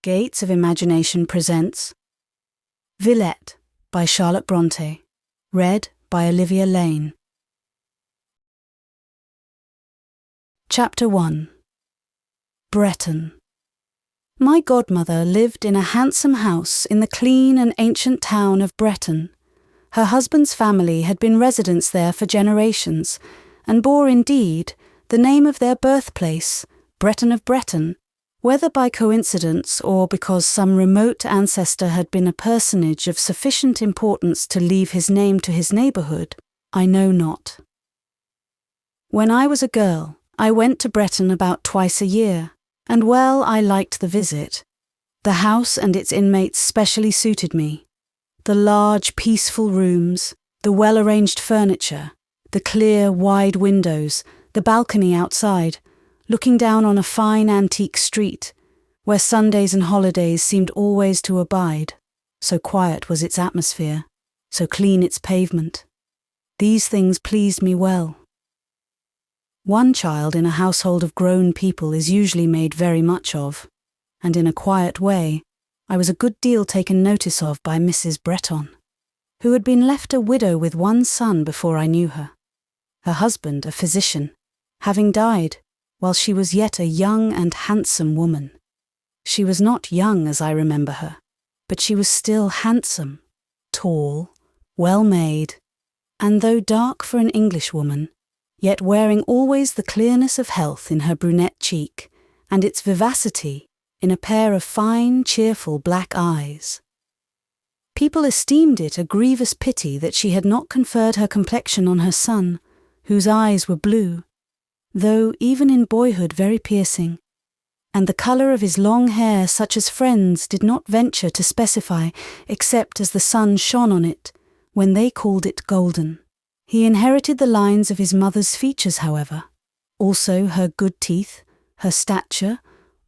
Gates of Imagination presents Villette by Charlotte Brontë, read by Olivia Lane. Chapter 1. Bretton. My godmother lived in a handsome house in the clean and ancient town of Bretton. Her husband's family had been residents there for generations, and bore indeed the name of their birthplace, Bretton of Bretton, whether by coincidence or because some remote ancestor had been a personage of sufficient importance to leave his name to his neighbourhood, I know not. When I was a girl, I went to Bretton about twice a year, and well I liked the visit. The house and its inmates specially suited me. The large, peaceful rooms, the well-arranged furniture, the clear, wide windows, the balcony outside, looking down on a fine antique street, where Sundays and holidays seemed always to abide, so quiet was its atmosphere, so clean its pavement. These things pleased me well. One child in a household of grown people is usually made very much of, and in a quiet way, I was a good deal taken notice of by Mrs. Bretton, who had been left a widow with one son before I knew her. Her husband, a physician, having died, while she was yet a young and handsome woman. She was not young as I remember her, but she was still handsome, tall, well-made, and though dark for an Englishwoman, yet wearing always the clearness of health in her brunette cheek, and its vivacity in a pair of fine, cheerful black eyes. People esteemed it a grievous pity that she had not conferred her complexion on her son, whose eyes were blue, though even in boyhood very piercing, and the colour of his long hair such as friends did not venture to specify except as the sun shone on it, when they called it golden. He inherited the lines of his mother's features, however, also her good teeth, her stature,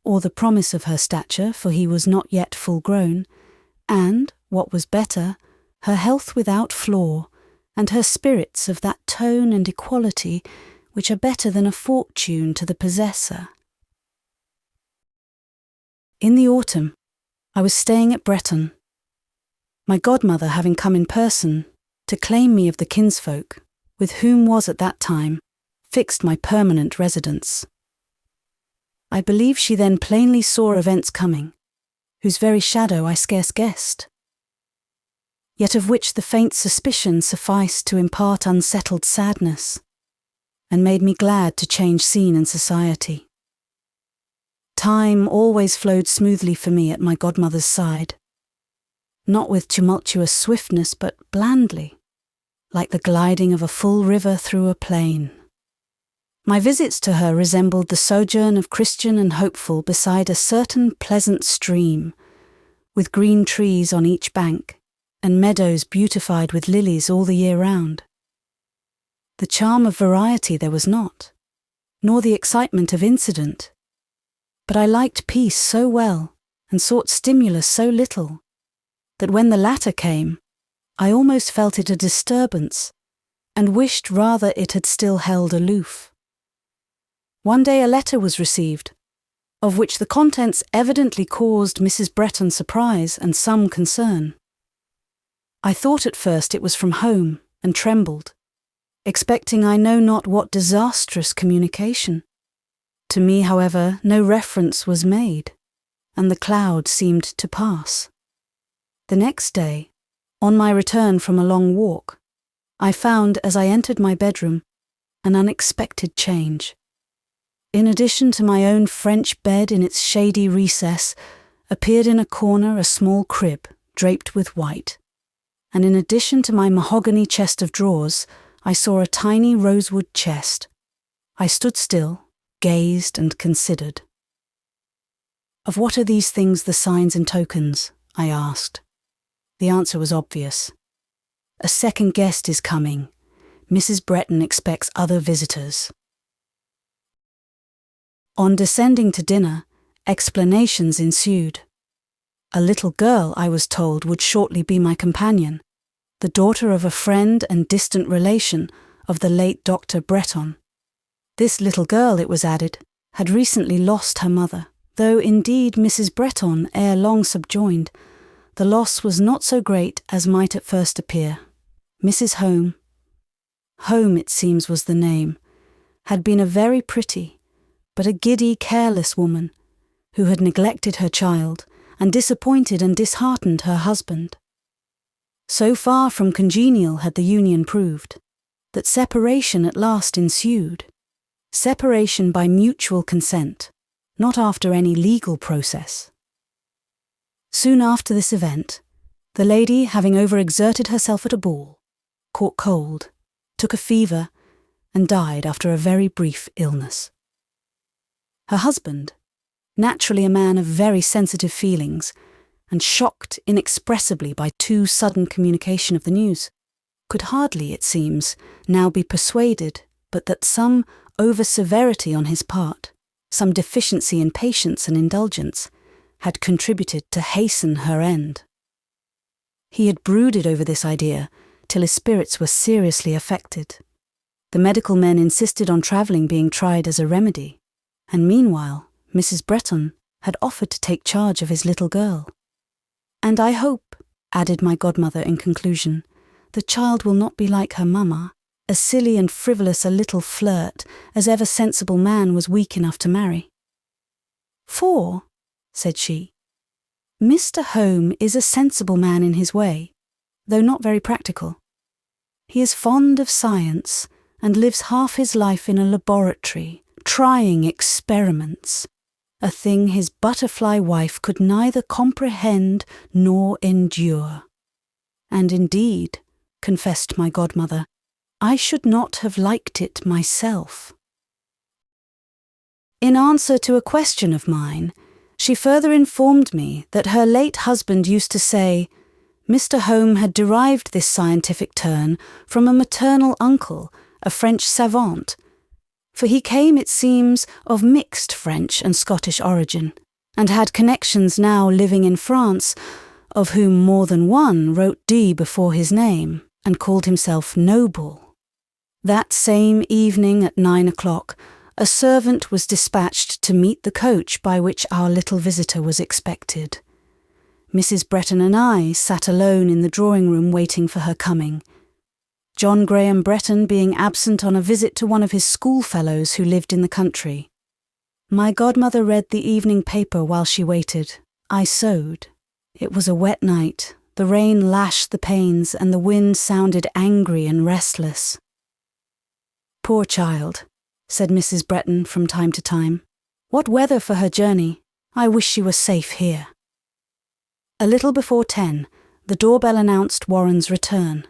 or the promise of her stature, for he was not yet full grown, and, what was better, her health without flaw, and her spirits of that tone and equality which are better than a fortune to the possessor. In the autumn, I was staying at Bretton, my godmother having come in person to claim me of the kinsfolk, with whom was at that time fixed my permanent residence. I believe she then plainly saw events coming, whose very shadow I scarce guessed, yet of which the faint suspicion sufficed to impart unsettled sadness, and made me glad to change scene and society. Time always flowed smoothly for me at my godmother's side, not with tumultuous swiftness but blandly, like the gliding of a full river through a plain. My visits to her resembled the sojourn of Christian and hopeful beside a certain pleasant stream, with green trees on each bank, and meadows beautified with lilies all the year round. The charm of variety there was not, nor the excitement of incident, but I liked peace so well, and sought stimulus so little, that when the latter came, I almost felt it a disturbance, and wished rather it had still held aloof. One day a letter was received, of which the contents evidently caused Mrs. Bretton surprise and some concern. I thought at first it was from home, and trembled, expecting I know not what disastrous communication. To me, however, no reference was made, and the cloud seemed to pass. The next day, on my return from a long walk, I found, as I entered my bedroom, an unexpected change. In addition to my own French bed in its shady recess, appeared in a corner a small crib draped with white, and in addition to my mahogany chest of drawers, I saw a tiny rosewood chest. I stood still, gazed and considered. Of what are these things the signs and tokens? I asked. The answer was obvious. A second guest is coming. Mrs. Bretton expects other visitors. On descending to dinner, explanations ensued. A little girl, I was told, would shortly be my companion, the daughter of a friend and distant relation of the late Dr. Bretton. This little girl, it was added, had recently lost her mother, though indeed Mrs. Bretton ere long subjoined, the loss was not so great as might at first appear. Mrs. Home, it seems was the name, had been a very pretty, but a giddy, careless woman, who had neglected her child and disappointed and disheartened her husband. So far from congenial had the union proved, that separation at last ensued, separation by mutual consent, not after any legal process. Soon after this event, the lady, having overexerted herself at a ball, caught cold, took a fever, and died after a very brief illness. Her husband, naturally a man of very sensitive feelings, and shocked inexpressibly by too sudden communication of the news, could hardly, it seems, now be persuaded but that some over-severity on his part, some deficiency in patience and indulgence, had contributed to hasten her end. He had brooded over this idea till his spirits were seriously affected. The medical men insisted on travelling being tried as a remedy, and meanwhile Mrs. Bretton had offered to take charge of his little girl. "And I hope," added my godmother in conclusion, "the child will not be like her mamma, as silly and frivolous a little flirt as ever sensible man was weak enough to marry." "For," said she, "Mr. Home is a sensible man in his way, though not very practical. He is fond of science, and lives half his life in a laboratory, trying experiments, a thing his butterfly wife could neither comprehend nor endure. And indeed," confessed my godmother, "I should not have liked it myself." In answer to a question of mine, she further informed me that her late husband used to say, Mr. Home had derived this scientific turn from a maternal uncle, a French savant, for he came, it seems, of mixed French and Scottish origin, and had connections now living in France, of whom more than one wrote D before his name, and called himself Noble. That same evening at 9 o'clock, a servant was dispatched to meet the coach by which our little visitor was expected. Mrs. Bretton and I sat alone in the drawing-room waiting for her coming, John Graham Bretton being absent on a visit to one of his schoolfellows who lived in the country. My godmother read the evening paper while she waited. I sewed. It was a wet night. The rain lashed the panes and the wind sounded angry and restless. "Poor child," said Mrs. Bretton from time to time. "What weather for her journey. I wish she were safe here." A little before 10, the doorbell announced Warren's return.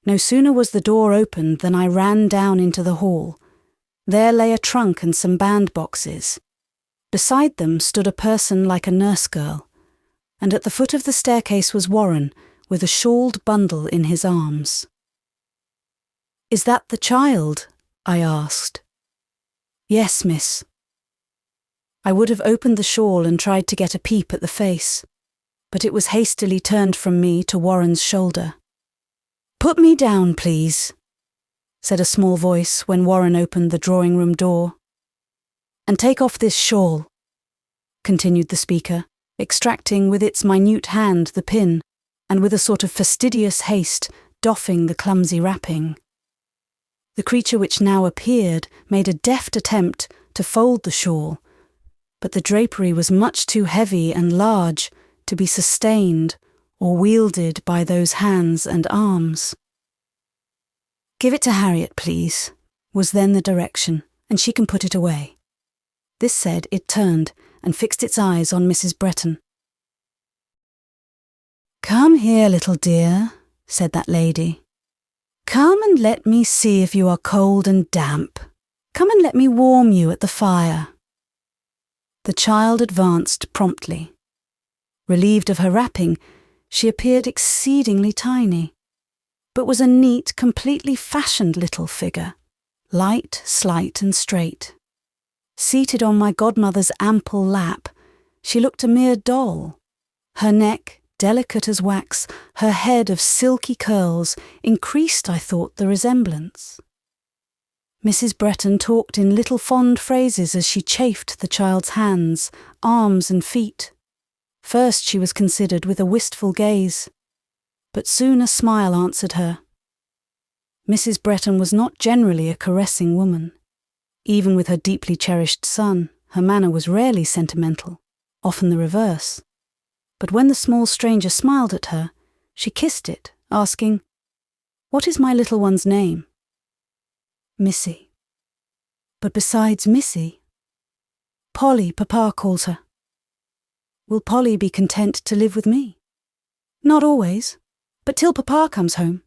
No sooner was the door opened than I ran down into the hall. There lay a trunk and some bandboxes. Beside them stood a person like a nurse girl, and at the foot of the staircase was Warren, with a shawled bundle in his arms. "Is that the child?" I asked. "Yes, miss." I would have opened the shawl and tried to get a peep at the face, but it was hastily turned from me to Warren's shoulder. "Put me down, please," said a small voice when Warren opened the drawing-room door. "And take off this shawl," continued the speaker, extracting with its minute hand the pin, and with a sort of fastidious haste doffing the clumsy wrapping. The creature which now appeared made a deft attempt to fold the shawl, but the drapery was much too heavy and large to be sustained or wielded by those hands and arms. "Give it to Harriet, please," was then the direction, "and she can put it away." This said, it turned and fixed its eyes on Mrs. Bretton. "Come here, little dear," said that lady. "Come and let me see if you are cold and damp. Come and let me warm you at the fire." The child advanced promptly. Relieved of her wrapping, she appeared exceedingly tiny, but was a neat, completely fashioned little figure, light, slight, and straight. Seated on my godmother's ample lap, she looked a mere doll. Her neck, delicate as wax, her head of silky curls, increased, I thought, the resemblance. Mrs. Bretton talked in little fond phrases as she chafed the child's hands, arms and feet. First she was considered with a wistful gaze, but soon a smile answered her. Mrs. Bretton was not generally a caressing woman. Even with her deeply cherished son, her manner was rarely sentimental, often the reverse. But when the small stranger smiled at her, she kissed it, asking, "What is my little one's name?" "Missy." "But besides Missy?" "Polly, Papa calls her." "Will Polly be content to live with me?" "Not always, but till Papa comes home.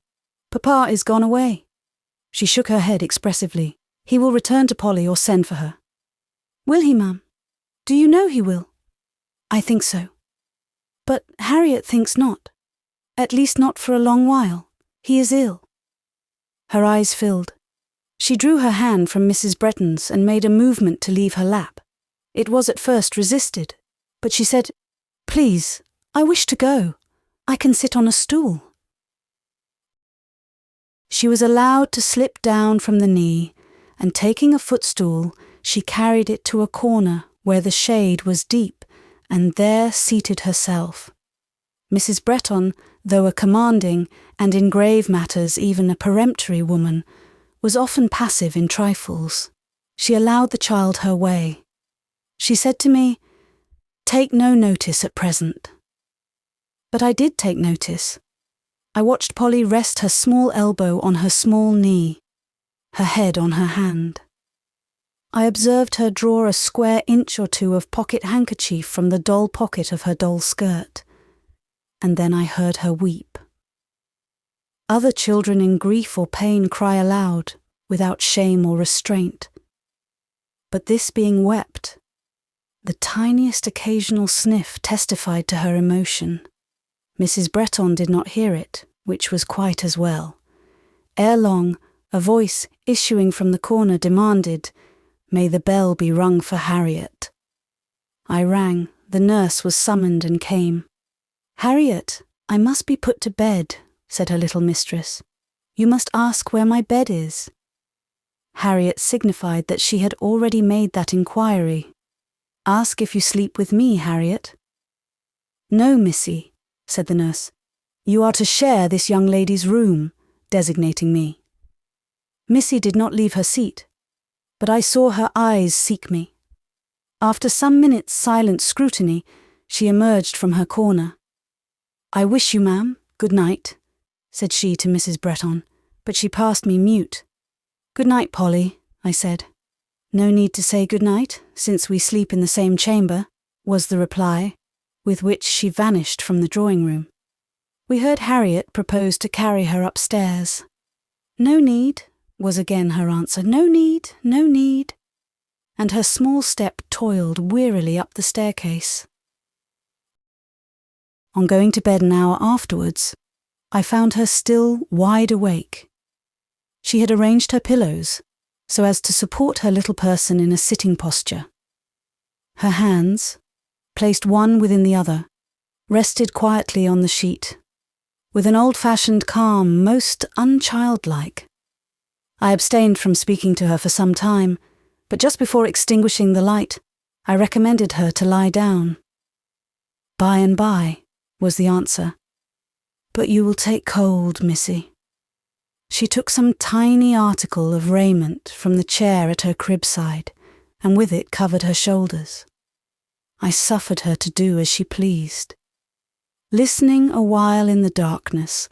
Papa is gone away." She shook her head expressively. "He will return to Polly or send for her." "Will he, ma'am? Do you know he will?" "I think so. But Harriet thinks not. At least not for a long while. He is ill." Her eyes filled. She drew her hand from Mrs. Bretton's and made a movement to leave her lap. It was at first resisted, but she said, "Please, I wish to go. I can sit on a stool." She was allowed to slip down from the knee, and taking a footstool, she carried it to a corner where the shade was deep, and there seated herself. Mrs. Bretton, though a commanding, and in grave matters even a peremptory woman, was often passive in trifles. She allowed the child her way. She said to me, "Take no notice at present." But I did take notice. I watched Polly rest her small elbow on her small knee, her head on her hand. I observed her draw a square inch or two of pocket handkerchief from the doll pocket of her doll skirt, and then I heard her weep. Other children in grief or pain cry aloud, without shame or restraint. But this being wept, the tiniest occasional sniff testified to her emotion. Mrs. Bretton did not hear it, which was quite as well. Ere long, a voice issuing from the corner demanded, "May the bell be rung for Harriet." I rang. The nurse was summoned and came. "Harriet, I must be put to bed," said her little mistress. "You must ask where my bed is." Harriet signified that she had already made that inquiry. "Ask if you sleep with me, Harriet." "No, Missy," said the nurse. "You are to share this young lady's room," designating me. Missy did not leave her seat, but I saw her eyes seek me. After some minutes' silent scrutiny, she emerged from her corner. "I wish you, ma'am, good night," said she to Mrs. Bretton, but she passed me mute. "Good night, Polly," I said. "No need to say good night, since we sleep in the same chamber," was the reply, with which she vanished from the drawing-room. We heard Harriet propose to carry her upstairs. "No need," was again her answer. "No need, no need." And her small step toiled wearily up the staircase. On going to bed an hour afterwards, I found her still wide awake. She had arranged her pillows so as to support her little person in a sitting posture. Her hands, placed one within the other, rested quietly on the sheet, with an old-fashioned calm most unchildlike. I abstained from speaking to her for some time, but just before extinguishing the light, I recommended her to lie down. "By and by," was the answer. "But you will take cold, Missy." She took some tiny article of raiment from the chair at her crib side, and with it covered her shoulders. I suffered her to do as she pleased. Listening a while in the darkness,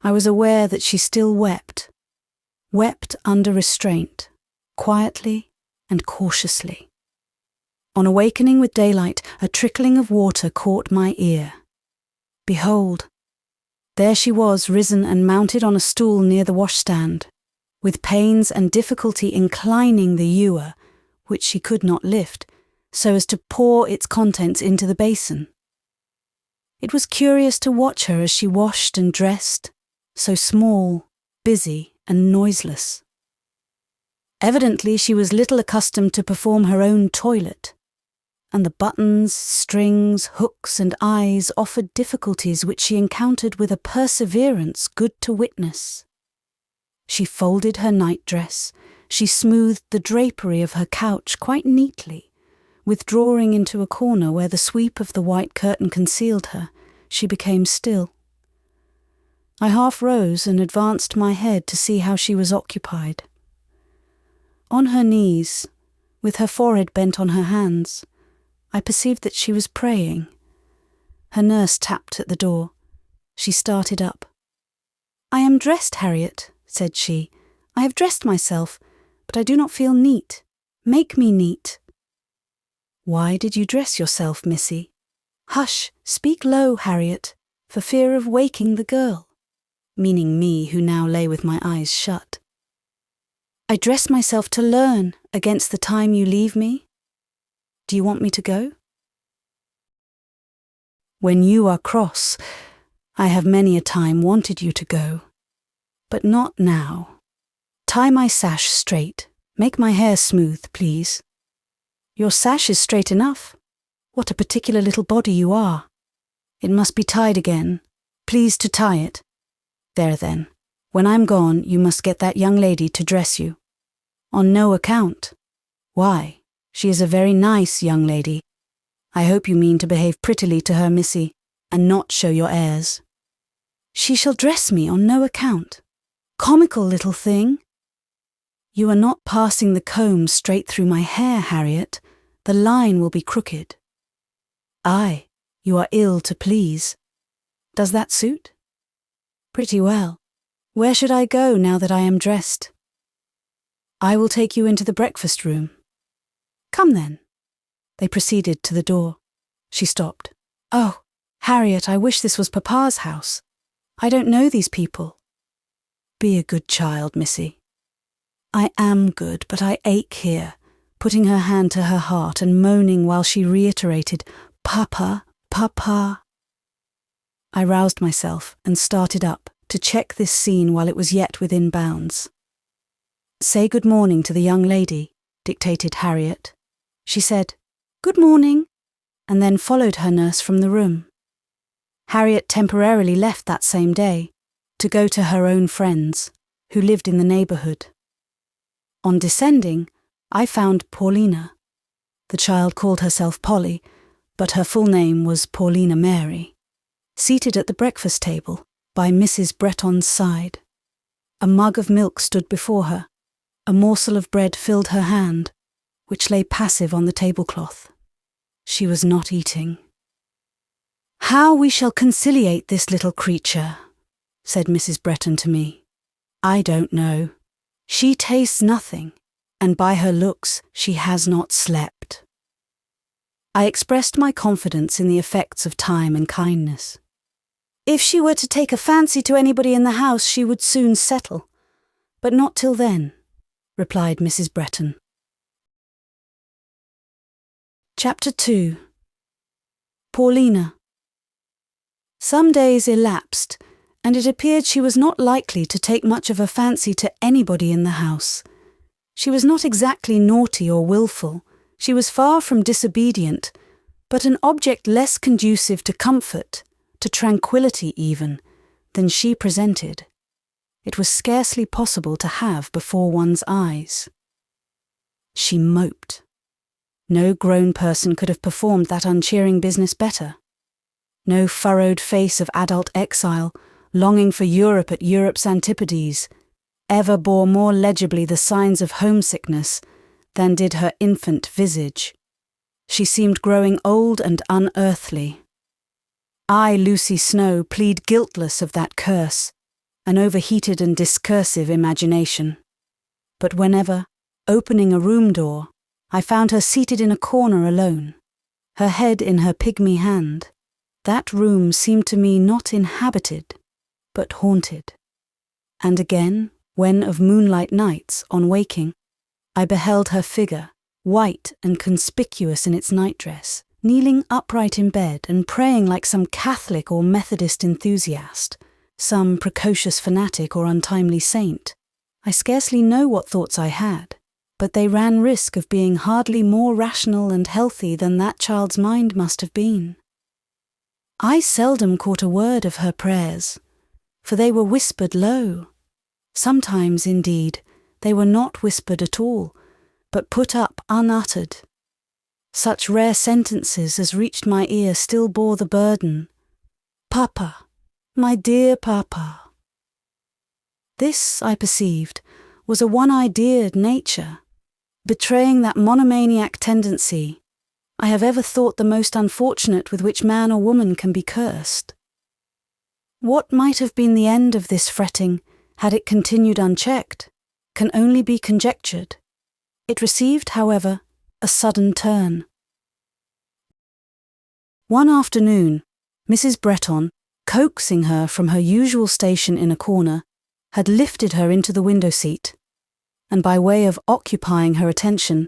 I was aware that she still wept under restraint, quietly and cautiously. On awakening with daylight, a trickling of water caught my ear. Behold, there she was, risen and mounted on a stool near the washstand, with pains and difficulty inclining the ewer, which she could not lift, so as to pour its contents into the basin. It was curious to watch her as she washed and dressed, so small, busy, and noiseless. Evidently she was little accustomed to perform her own toilet, and the buttons, strings, hooks, and eyes offered difficulties which she encountered with a perseverance good to witness. She folded her nightdress, she smoothed the drapery of her couch quite neatly. Withdrawing into a corner where the sweep of the white curtain concealed her, she became still. I half rose and advanced my head to see how she was occupied. On her knees, with her forehead bent on her hands, I perceived that she was praying. Her nurse tapped at the door. She started up. "I am dressed, Harriet," said she. "I have dressed myself, but I do not feel neat. Make me neat." "Why did you dress yourself, missy?" "Hush, speak low, Harriet, for fear of waking the girl," meaning me, who now lay with my eyes shut. "I dress myself to learn against the time you leave me. Do you want me to go?" "When you are cross, I have many a time wanted you to go, but not now. Tie my sash straight, make my hair smooth, please." "Your sash is straight enough. What a particular little body you are. It must be tied again. Please to tie it. There then, when I'm gone you must get that young lady to dress you." "On no account." "Why? She is a very nice young lady. I hope you mean to behave prettily to her, missy, and not show your airs." "She shall dress me on no account. Comical little thing." "You are not passing the comb straight through my hair, Harriet. The line will be crooked." "Aye, you are ill to please. Does that suit?" "Pretty well. Where should I go now that I am dressed?" "I will take you into the breakfast room." "Come then." They proceeded to the door. She stopped. "Oh, Harriet, I wish this was Papa's house. I don't know these people." "Be a good child, missy." "I am good, but I ache here," putting her hand to her heart and moaning while she reiterated, "Papa, Papa." I roused myself and started up to check this scene while it was yet within bounds. "Say good morning to the young lady," dictated Harriet. She said, "Good morning," and then followed her nurse from the room. Harriet temporarily left that same day to go to her own friends, who lived in the neighbourhood. On descending, I found Paulina. The child called herself Polly, but her full name was Paulina Mary, seated at the breakfast table by Mrs. Bretton's side. A mug of milk stood before her. A morsel of bread filled her hand, which lay passive on the tablecloth. She was not eating. "How we shall conciliate this little creature," said Mrs. Bretton to me. "I don't know. She tastes nothing, and by her looks she has not slept." I expressed my confidence in the effects of time and kindness. "If she were to take a fancy to anybody in the house she would soon settle, but not till then," replied Mrs. Bretton. Chapter 2. Paulina. Some days elapsed, and it appeared she was not likely to take much of a fancy to anybody in the house. She was not exactly naughty or wilful. She was far from disobedient, but an object less conducive to comfort, to tranquillity even, than she presented. It was scarcely possible to have before one's eyes. She moped. No grown person could have performed that uncheering business better. No furrowed face of adult exile, longing for Europe at Europe's antipodes, ever bore more legibly the signs of homesickness than did her infant visage. She seemed growing old and unearthly. I, Lucy Snowe, plead guiltless of that curse, an overheated and discursive imagination. But whenever, opening a room door, I found her seated in a corner alone, her head in her pygmy hand, that room seemed to me not inhabited, but haunted. And again, when of moonlight nights, on waking, I beheld her figure, white and conspicuous in its nightdress, kneeling upright in bed and praying like some Catholic or Methodist enthusiast, some precocious fanatic or untimely saint. I scarcely know what thoughts I had, but they ran risk of being hardly more rational and healthy than that child's mind must have been. I seldom caught a word of her prayers, for they were whispered low. Sometimes, indeed, they were not whispered at all, but put up unuttered. Such rare sentences as reached my ear still bore the burden. "Papa, my dear Papa." This, I perceived, was a one-idea'd nature, betraying that monomaniac tendency I have ever thought the most unfortunate with which man or woman can be cursed. What might have been the end of this fretting had it continued unchecked can only be conjectured. It received, however, a sudden turn. One afternoon, Mrs. Bretton, coaxing her from her usual station in a corner, had lifted her into the window seat, and by way of occupying her attention,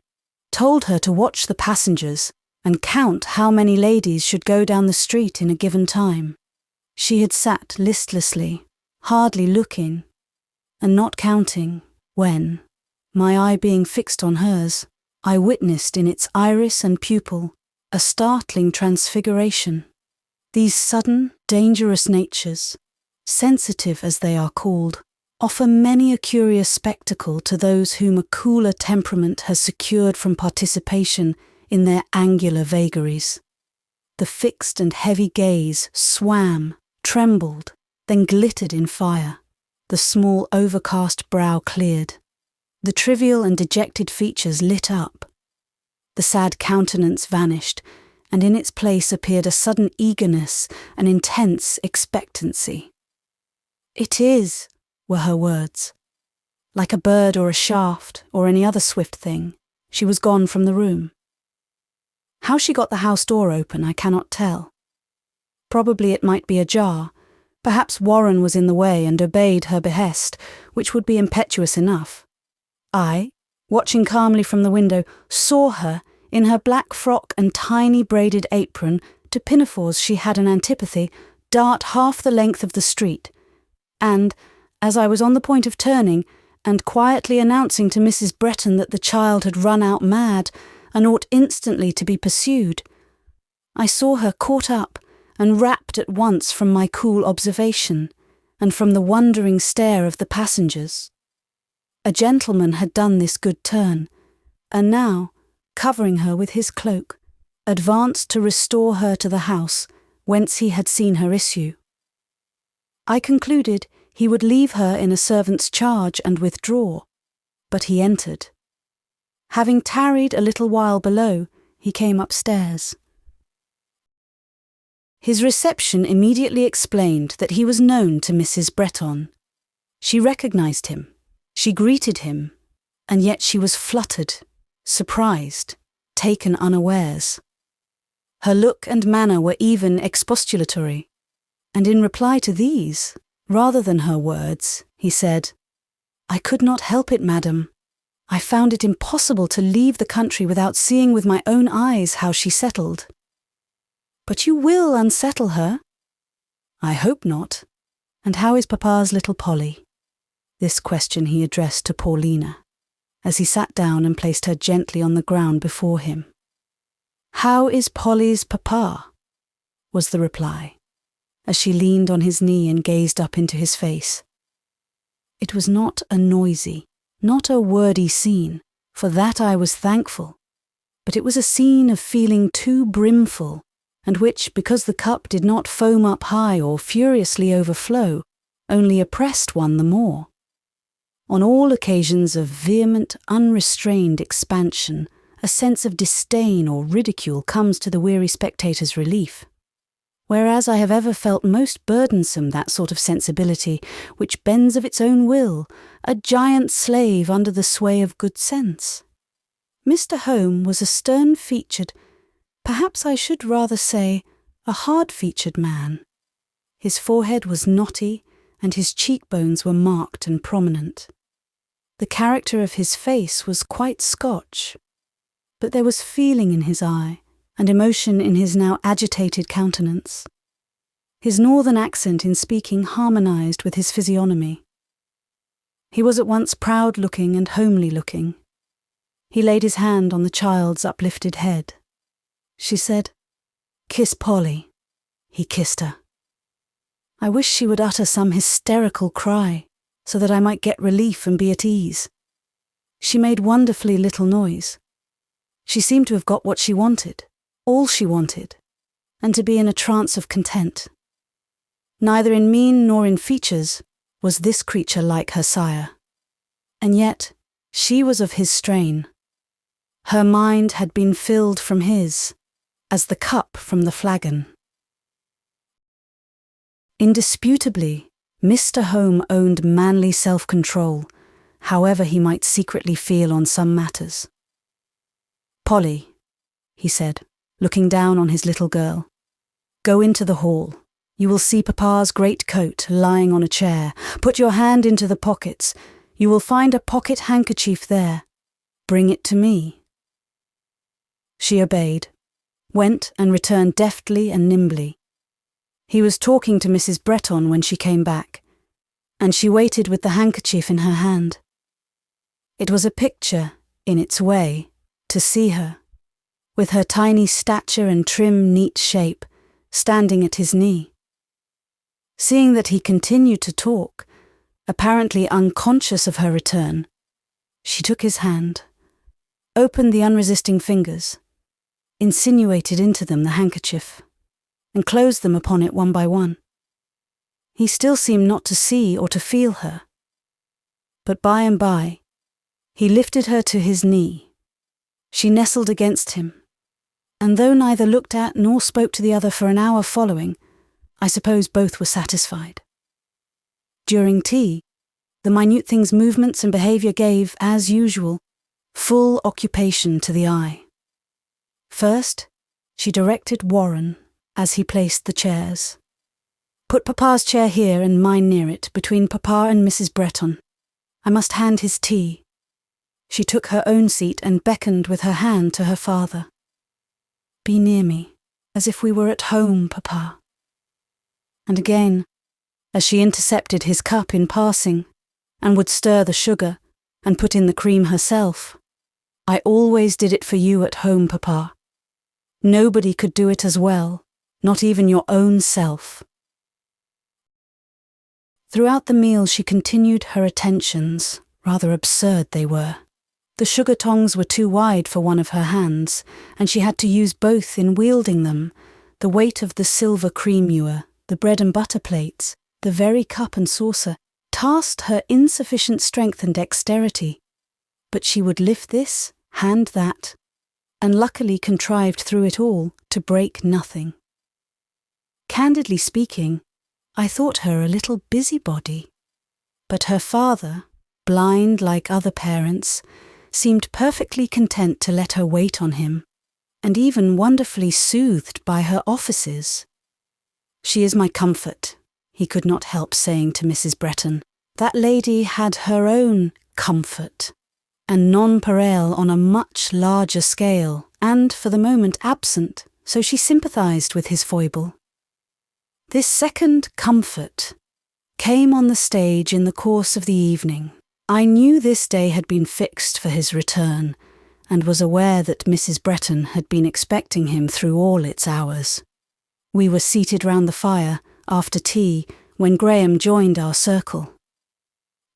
told her to watch the passengers and count how many ladies should go down the street in a given time. She had sat listlessly, hardly looking, and not counting, when, my eye being fixed on hers, I witnessed in its iris and pupil a startling transfiguration. These sudden, dangerous natures, sensitive as they are called, offer many a curious spectacle to those whom a cooler temperament has secured from participation in their angular vagaries. The fixed and heavy gaze swam, trembled, then glittered in fire. The small overcast brow cleared. The trivial and dejected features lit up. The sad countenance vanished, and in its place appeared a sudden eagerness, an intense expectancy. "It is," were her words. Like a bird or a shaft or any other swift thing, she was gone from the room. How she got the house door open I cannot tell. Probably it might be ajar. Perhaps Warren was in the way and obeyed her behest, which would be impetuous enough. I, watching calmly from the window, saw her, in her black frock and tiny braided apron, to pinafores she had an antipathy, dart half the length of the street, and, as I was on the point of turning, and quietly announcing to Mrs. Bretton that the child had run out mad, and ought instantly to be pursued, I saw her caught up and rapt at once from my cool observation, and from the wondering stare of the passengers. A gentleman had done this good turn, and now, covering her with his cloak, advanced to restore her to the house whence he had seen her issue. I concluded he would leave her in a servant's charge and withdraw, but he entered. Having tarried a little while below, he came upstairs. His reception immediately explained that he was known to Mrs. Bretton. She recognised him, she greeted him, and yet she was fluttered, surprised, taken unawares. Her look and manner were even expostulatory, and in reply to these, rather than her words, he said, "I could not help it, madam. I found it impossible to leave the country without seeing with my own eyes how she settled." "But you will unsettle her?" "I hope not. And how is papa's little Polly?" This question he addressed to Paulina, as he sat down and placed her gently on the ground before him. "How is Polly's papa?" was the reply, as she leaned on his knee and gazed up into his face. It was not a noisy, not a wordy scene, for that I was thankful, but it was a scene of feeling too brimful, and which, because the cup did not foam up high or furiously overflow, only oppressed one the more. On all occasions of vehement, unrestrained expansion, a sense of disdain or ridicule comes to the weary spectator's relief. Whereas I have ever felt most burdensome that sort of sensibility which bends of its own will, a giant slave under the sway of good sense. Mr. Home was a stern-featured, perhaps I should rather say, a hard-featured man. His forehead was knotty, and his cheekbones were marked and prominent. The character of his face was quite Scotch, but there was feeling in his eye, and emotion in his now agitated countenance. His northern accent in speaking harmonised with his physiognomy. He was at once proud-looking and homely-looking. He laid his hand on the child's uplifted head. She said, "Kiss Polly." He kissed her. I wished she would utter some hysterical cry, so that I might get relief and be at ease. She made wonderfully little noise. She seemed to have got what she wanted, all she wanted, and to be in a trance of content. Neither in mien nor in features was this creature like her sire. And yet she was of his strain. Her mind had been filled from his, as the cup from the flagon. Indisputably, Mr. Home owned manly self-control, however he might secretly feel on some matters. "Polly," he said, looking down on his little girl, "go into the hall. You will see Papa's great coat lying on a chair. Put your hand into the pockets. You will find a pocket handkerchief there. Bring it to me." She obeyed, went and returned deftly and nimbly. He was talking to Mrs. Bretton when she came back, and she waited with the handkerchief in her hand. It was a picture, in its way, to see her, with her tiny stature and trim, neat shape, standing at his knee. Seeing that he continued to talk, apparently unconscious of her return, she took his hand, opened the unresisting fingers, insinuated into them the handkerchief, and closed them upon it one by one. He still seemed not to see or to feel her. But by and by, he lifted her to his knee. She nestled against him, and though neither looked at nor spoke to the other for an hour following, I suppose both were satisfied. During tea, the minute thing's movements and behaviour gave, as usual, full occupation to the eye. First, she directed Warren as he placed the chairs. "Put Papa's chair here and mine near it, between Papa and Mrs. Bretton. I must hand his tea." She took her own seat and beckoned with her hand to her father. "Be near me, as if we were at home, Papa." And again, as she intercepted his cup in passing, and would stir the sugar, and put in the cream herself, "I always did it for you at home, Papa. Nobody could do it as well, not even your own self." Throughout the meal she continued her attentions, rather absurd they were. The sugar tongs were too wide for one of her hands, and she had to use both in wielding them, the weight of the silver cream ewer, the bread and butter plates, the very cup and saucer, tasked her insufficient strength and dexterity, but she would lift this, hand that, and luckily contrived through it all to break nothing. Candidly speaking, I thought her a little busybody, but her father, blind like other parents, seemed perfectly content to let her wait on him, and even wonderfully soothed by her offices. "She is my comfort," he could not help saying to Mrs. Bretton. That lady had her own comfort, and nonpareil on a much larger scale, and for the moment absent, so she sympathised with his foible. This second comfort came on the stage in the course of the evening. I knew this day had been fixed for his return, and was aware that Mrs. Bretton had been expecting him through all its hours. We were seated round the fire, after tea, when Graham joined our circle.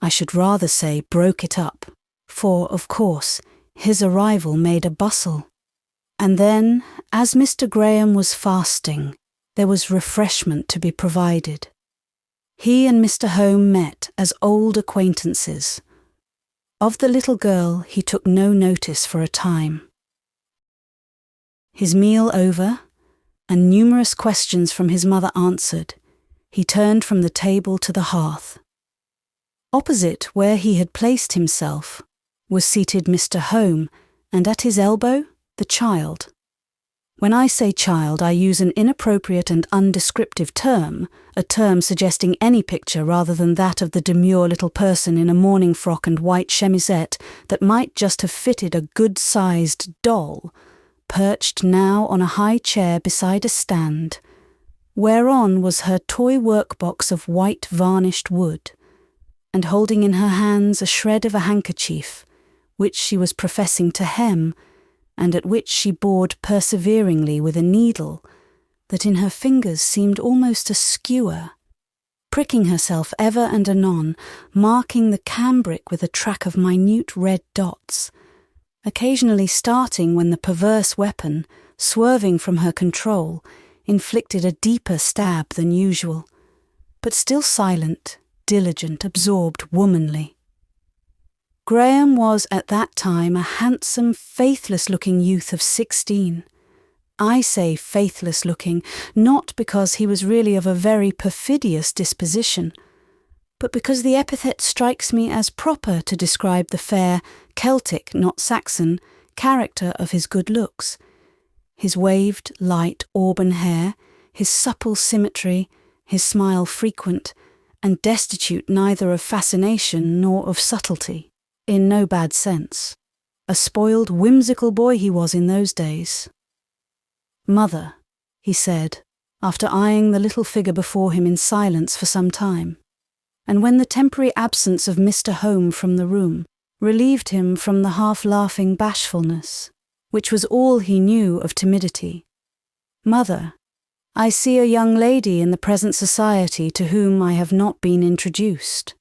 I should rather say broke it up, for, of course, his arrival made a bustle. And then, as Mr. Graham was fasting, there was refreshment to be provided. He and Mr. Home met as old acquaintances. Of the little girl he took no notice for a time. His meal over, and numerous questions from his mother answered, he turned from the table to the hearth. Opposite where he had placed himself was seated Mr. Home, and at his elbow the child. When I say child, I use an inappropriate and undescriptive term, a term suggesting any picture rather than that of the demure little person in a morning frock and white chemisette that might just have fitted a good-sized doll, perched now on a high chair beside a stand, whereon was her toy workbox of white varnished wood, and holding in her hands a shred of a handkerchief, which she was professing to hem, and at which she bored perseveringly with a needle that in her fingers seemed almost a skewer, pricking herself ever and anon, marking the cambric with a track of minute red dots, occasionally starting when the perverse weapon, swerving from her control, inflicted a deeper stab than usual, but still silent, diligent, absorbed, womanly. Graham was at that time a handsome, faithless-looking youth of 16. I say faithless-looking, not because he was really of a very perfidious disposition, but because the epithet strikes me as proper to describe the fair, Celtic, not Saxon, character of his good looks. His waved, light auburn hair, his supple symmetry, his smile frequent, and destitute neither of fascination nor of subtlety, in no bad sense. A spoiled, whimsical boy he was in those days. "Mother," he said, after eyeing the little figure before him in silence for some time, and when the temporary absence of Mr. Home from the room relieved him from the half-laughing bashfulness, which was all he knew of timidity. "Mother, I see a young lady in the present society to whom I have not been introduced."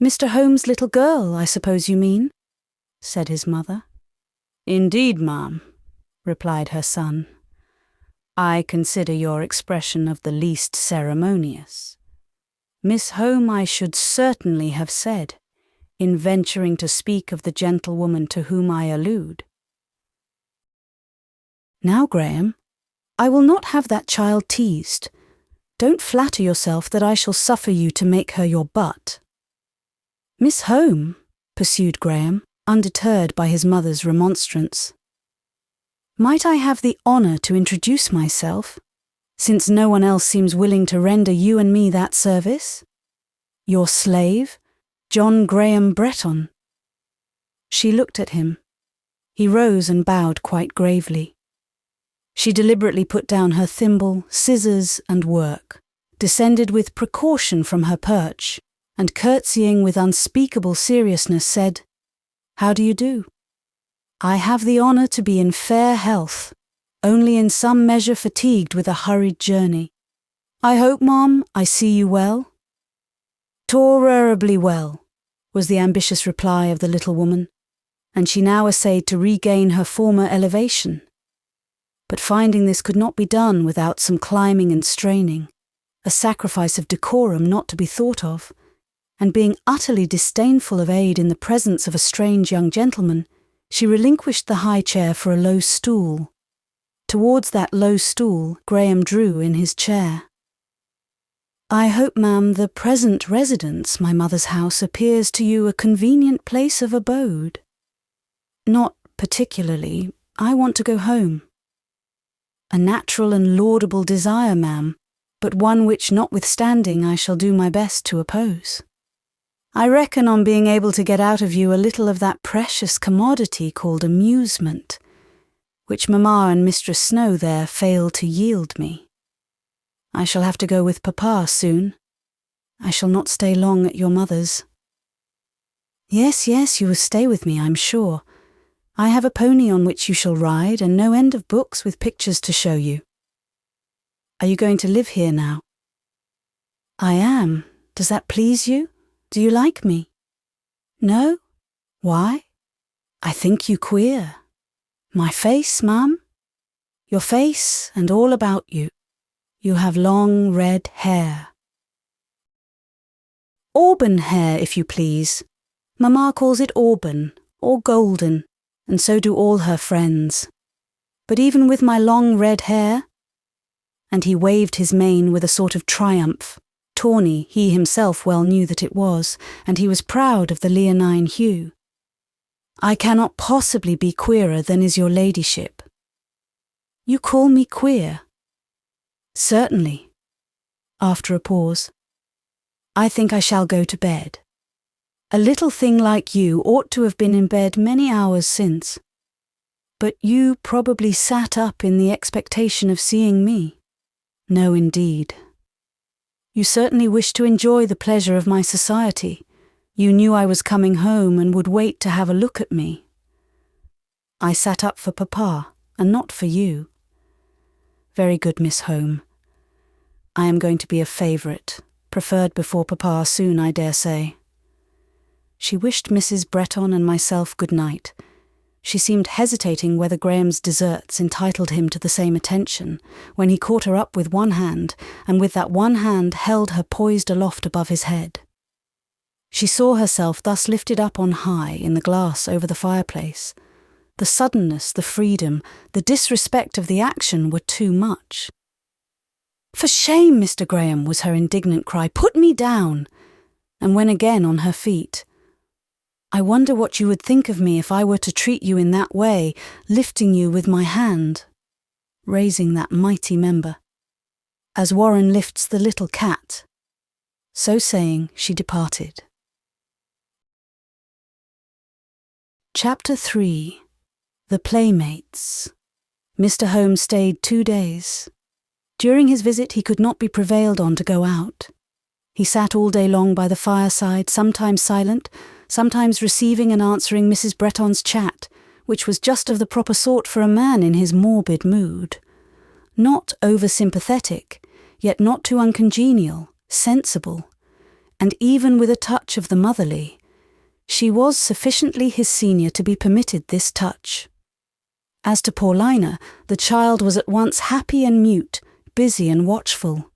"Mr. Home's little girl, I suppose you mean?" said his mother. "Indeed, ma'am," replied her son. "I consider your expression of the least ceremonious. Miss Home I should certainly have said, in venturing to speak of the gentlewoman to whom I allude." "Now, Graham, I will not have that child teased. Don't flatter yourself that I shall suffer you to make her your butt." "Miss Home," pursued Graham, undeterred by his mother's remonstrance, "might I have the honour to introduce myself, since no one else seems willing to render you and me that service? Your slave, John Graham Bretton." She looked at him. He rose and bowed quite gravely. She deliberately put down her thimble, scissors, and work, descended with precaution from her perch, and curtsying with unspeakable seriousness said, "How do you do? I have the honour to be in fair health, only in some measure fatigued with a hurried journey. I hope, ma'am, I see you well?" "Tolerably well," was the ambitious reply of the little woman, and she now essayed to regain her former elevation. But finding this could not be done without some climbing and straining, a sacrifice of decorum not to be thought of, and being utterly disdainful of aid in the presence of a strange young gentleman, she relinquished the high chair for a low stool. Towards that low stool Graham drew in his chair. "I hope, ma'am, the present residence, my mother's house, appears to you a convenient place of abode?" "Not particularly. I want to go home." "A natural and laudable desire, ma'am, but one which, notwithstanding, I shall do my best to oppose. I reckon on being able to get out of you a little of that precious commodity called amusement, which Mamma and Mistress Snowe there fail to yield me. I shall have to go with Papa soon. I shall not stay long at your mother's." "Yes, yes, you will stay with me, I'm sure. I have a pony on which you shall ride, and no end of books with pictures to show you." "Are you going to live here now?" "I am. Does that please you? Do you like me?" "No? Why?" "I think you queer." "My face, ma'am?" "Your face and all about you. You have long red hair." "Auburn hair, if you please. Mamma calls it auburn, or golden, and so do all her friends. But even with my long red hair," and he waved his mane with a sort of triumph, tawny he himself well knew that it was, and he was proud of the leonine hue, "I cannot possibly be queerer than is your ladyship." "You call me queer?" "Certainly." After a pause, "I think I shall go to bed. A little thing like you ought to have been in bed many hours since. But you probably sat up in the expectation of seeing me." "No, indeed." "You certainly wished to enjoy the pleasure of my society. You knew I was coming home and would wait to have a look at me." "I sat up for Papa, and not for you." "Very good, Miss Home. I am going to be a favourite, preferred before Papa soon, I dare say. She wished Mrs. Bretton and myself good night. She seemed hesitating whether Graham's deserts entitled him to the same attention, when he caught her up with one hand, and with that one hand held her poised aloft above his head. She saw herself thus lifted up on high in the glass over the fireplace. The suddenness, the freedom, the disrespect of the action were too much. "For shame, Mr. Graham," was her indignant cry. "Put me down." And when again on her feet, "I wonder what you would think of me if I were to treat you in that way, lifting you with my hand," raising that mighty member, as Warren lifts the little cat. So saying, she departed. Chapter 3. The Playmates. Mr. Holmes stayed 2 days. During his visit he could not be prevailed on to go out. He sat all day long by the fireside, sometimes silent, sometimes receiving and answering Mrs. Bretton's chat, which was just of the proper sort for a man in his morbid mood. Not over-sympathetic, yet not too uncongenial, sensible, and even with a touch of the motherly. She was sufficiently his senior to be permitted this touch. As to Paulina, the child was at once happy and mute, busy and watchful.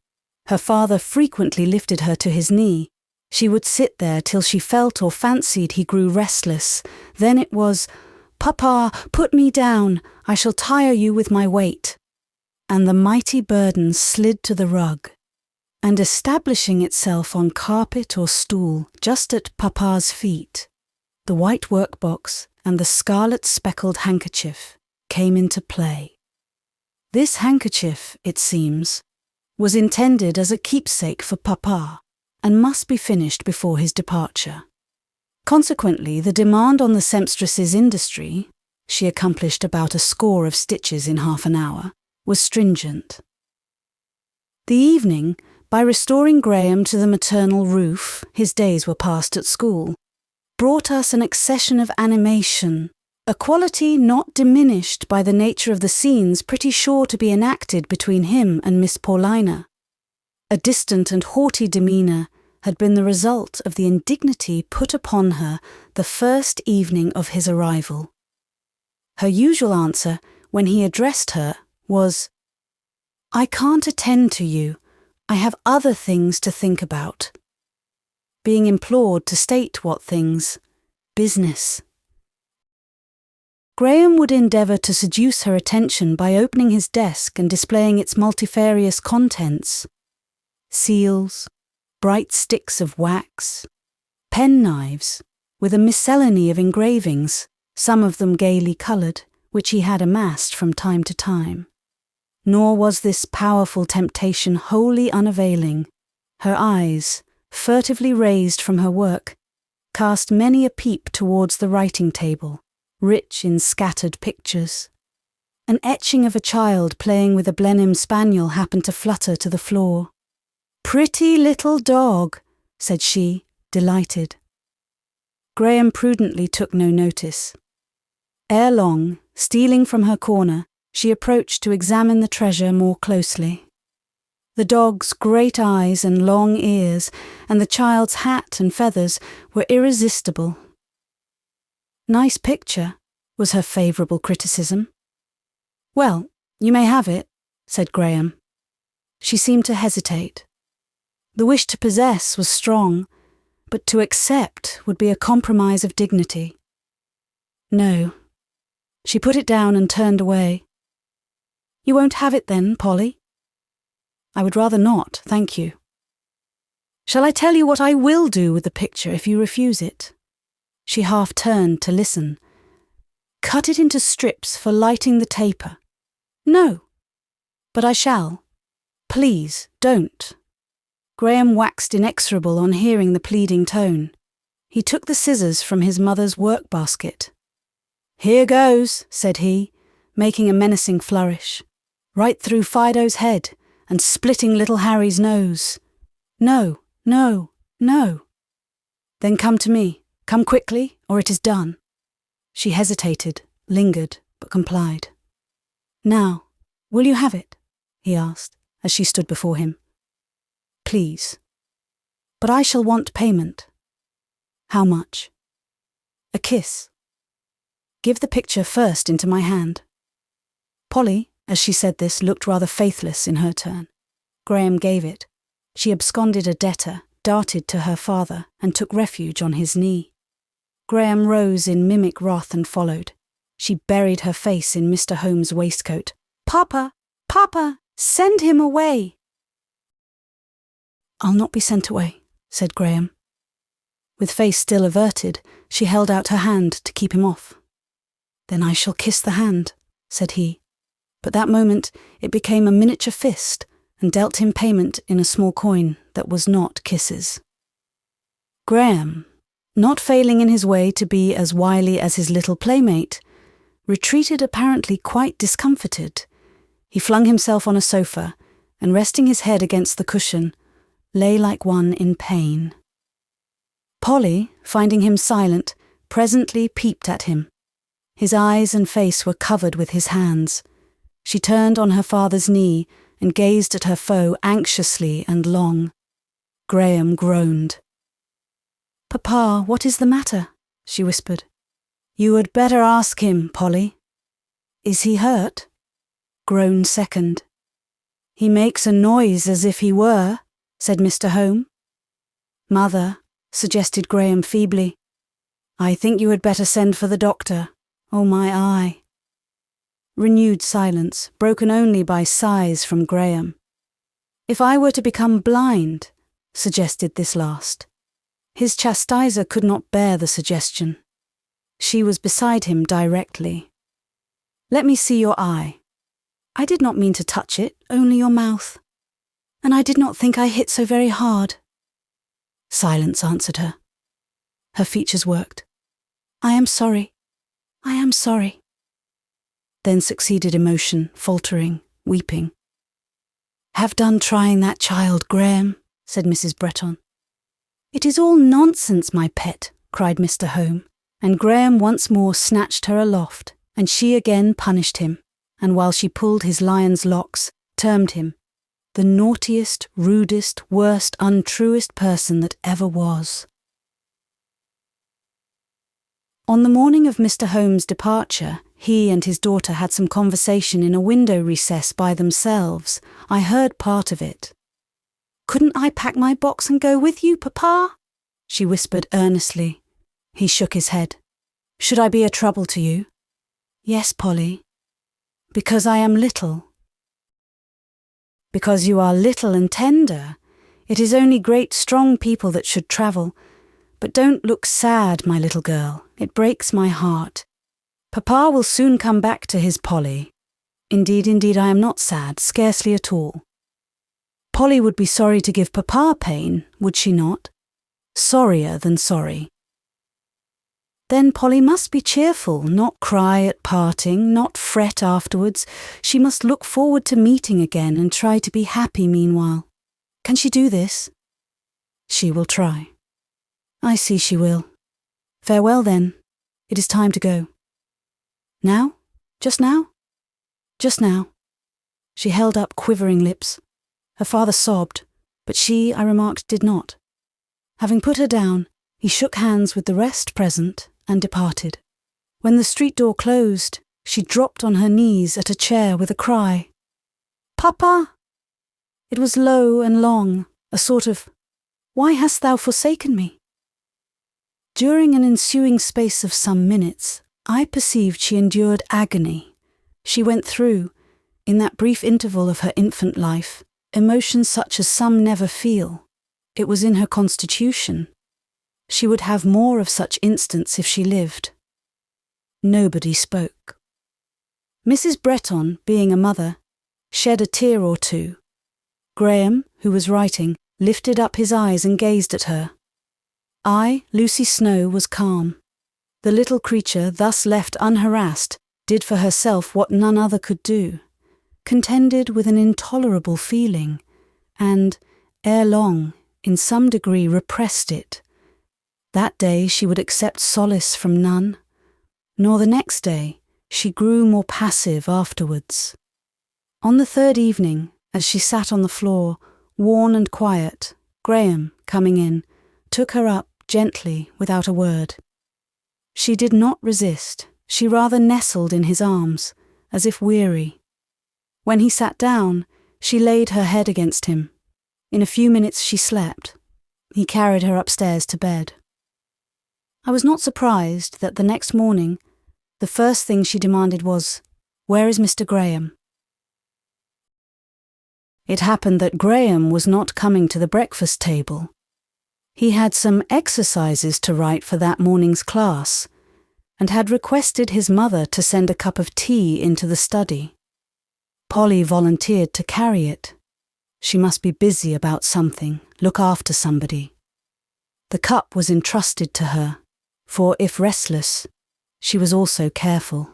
Her father frequently lifted her to his knee. She would sit there till she felt or fancied he grew restless. Then it was, "Papa, put me down, I shall tire you with my weight." And the mighty burden slid to the rug, and establishing itself on carpet or stool just at Papa's feet, the white workbox and the scarlet speckled handkerchief came into play. This handkerchief, it seems, was intended as a keepsake for Papa, and must be finished before his departure. Consequently, the demand on the sempstress's industry, she accomplished about a score of stitches in half an hour, was stringent. The evening, by restoring Graham to the maternal roof, his days were passed at school, brought us an accession of animation, a quality not diminished by the nature of the scenes pretty sure to be enacted between him and Miss Paulina. A distant and haughty demeanour had been the result of the indignity put upon her the first evening of his arrival. Her usual answer, when he addressed her, was, "I can't attend to you. I have other things to think about." Being implored to state what things, business. Graham would endeavour to seduce her attention by opening his desk and displaying its multifarious contents. Seals, bright sticks of wax, pen-knives, with a miscellany of engravings, some of them gaily coloured, which he had amassed from time to time. Nor was this powerful temptation wholly unavailing. Her eyes, furtively raised from her work, cast many a peep towards the writing-table, rich in scattered pictures. An etching of a child playing with a Blenheim spaniel happened to flutter to the floor. "Pretty little dog," said she, delighted. Graham prudently took no notice. Ere long, stealing from her corner, she approached to examine the treasure more closely. The dog's great eyes and long ears, and the child's hat and feathers, were irresistible. "Nice picture," was her favourable criticism. "Well, you may have it," said Graham. She seemed to hesitate. The wish to possess was strong, but to accept would be a compromise of dignity. No. She put it down and turned away. "You won't have it then, Polly?" "I would rather not, thank you." "Shall I tell you what I will do with the picture if you refuse it?" She half turned to listen. "Cut it into strips for lighting the taper." "No." "But I shall. Please, don't." Graham waxed inexorable on hearing the pleading tone. He took the scissors from his mother's work-basket. "Here goes," said he, making a menacing flourish, "right through Fido's head and splitting little Harry's nose. No, no, no." "Then come to me. Come quickly, or it is done." She hesitated, lingered, but complied. "Now, will you have it?" he asked, as she stood before him. "Please." But I shall want payment. How much? A kiss. Give the picture first into my hand. Polly, as she said this, looked rather faithless in her turn. Graham gave it. She absconded a debtor, darted to her father, and took refuge on his knee. Graham rose in mimic wrath and followed. She buried her face in Mr. Holmes' waistcoat. "Papa! Papa! Send him away!" "I'll not be sent away," said Graham. With face still averted, she held out her hand to keep him off. "Then I shall kiss the hand," said he. But that moment it became a miniature fist and dealt him payment in a small coin that was not kisses. Graham, not failing in his way to be as wily as his little playmate, retreated apparently quite discomfited. He flung himself on a sofa and, resting his head against the cushion, lay like one in pain. Polly, finding him silent, presently peeped at him. His eyes and face were covered with his hands. She turned on her father's knee and gazed at her foe anxiously and long. Graham groaned. "Papa, what is the matter?" she whispered. "You had better ask him, Polly." "Is he hurt?" Groaned second. "He makes a noise as if he were," said Mr. Home. "Mother," suggested Graham feebly, "I think you had better send for the doctor. Oh, my eye." Renewed silence, broken only by sighs from Graham. "If I were to become blind," suggested this last. His chastiser could not bear the suggestion. She was beside him directly. "Let me see your eye." "I did not mean to touch it, only your mouth. And I did not think I hit so very hard." Silence answered her. Her features worked. "I am sorry. I am sorry." Then succeeded emotion, faltering, weeping. "Have done trying that child, Graham," said Mrs. Bretton. "It is all nonsense, my pet," cried Mr. Home, and Graham once more snatched her aloft, and she again punished him, and while she pulled his lion's locks, termed him the naughtiest, rudest, worst, untruest person that ever was. On the morning of Mr. Holmes' departure, he and his daughter had some conversation in a window recess by themselves. I heard part of it. "Couldn't I pack my box and go with you, Papa?" she whispered earnestly. He shook his head. "Should I be a trouble to you?" "Yes, Polly." "Because I am little." "Because you are little and tender. It is only great strong people that should travel. But don't look sad, my little girl. It breaks my heart. Papa will soon come back to his Polly. Indeed, indeed, I am not sad, scarcely at all. Polly would be sorry to give Papa pain, would she not? Sorrier than sorry. Then Polly must be cheerful, not cry at parting, not fret afterwards. She must look forward to meeting again and try to be happy meanwhile. Can she do this? She will try. I see she will. Farewell then. It is time to go. Now? Just now? Just now. She held up quivering lips. Her father sobbed, but she, I remarked, did not. Having put her down, he shook hands with the rest present and departed. When the street door closed, she dropped on her knees at a chair with a cry. "Papa!" It was low and long, a sort of, "Why hast thou forsaken me?" During an ensuing space of some minutes, I perceived she endured agony. She went through, in that brief interval of her infant life, emotions such as some never feel. It was in her constitution. She would have more of such instants if she lived. Nobody spoke. Mrs. Bretton, being a mother, shed a tear or two. Graham, who was writing, lifted up his eyes and gazed at her. I, Lucy Snowe, was calm. The little creature, thus left unharassed, did for herself what none other could do, contended with an intolerable feeling, and, ere long, in some degree repressed it. That day she would accept solace from none, nor the next day. She grew more passive afterwards. On the third evening, as she sat on the floor, worn and quiet, Graham, coming in, took her up gently without a word. She did not resist. She rather nestled in his arms, as if weary. When he sat down, she laid her head against him. In a few minutes she slept. He carried her upstairs to bed. I was not surprised that the next morning, the first thing she demanded was, "Where is Mr. Graham?" It happened that Graham was not coming to the breakfast table. He had some exercises to write for that morning's class, and had requested his mother to send a cup of tea into the study. Polly volunteered to carry it. She must be busy about something, look after somebody. The cup was entrusted to her, for if restless, she was also careful.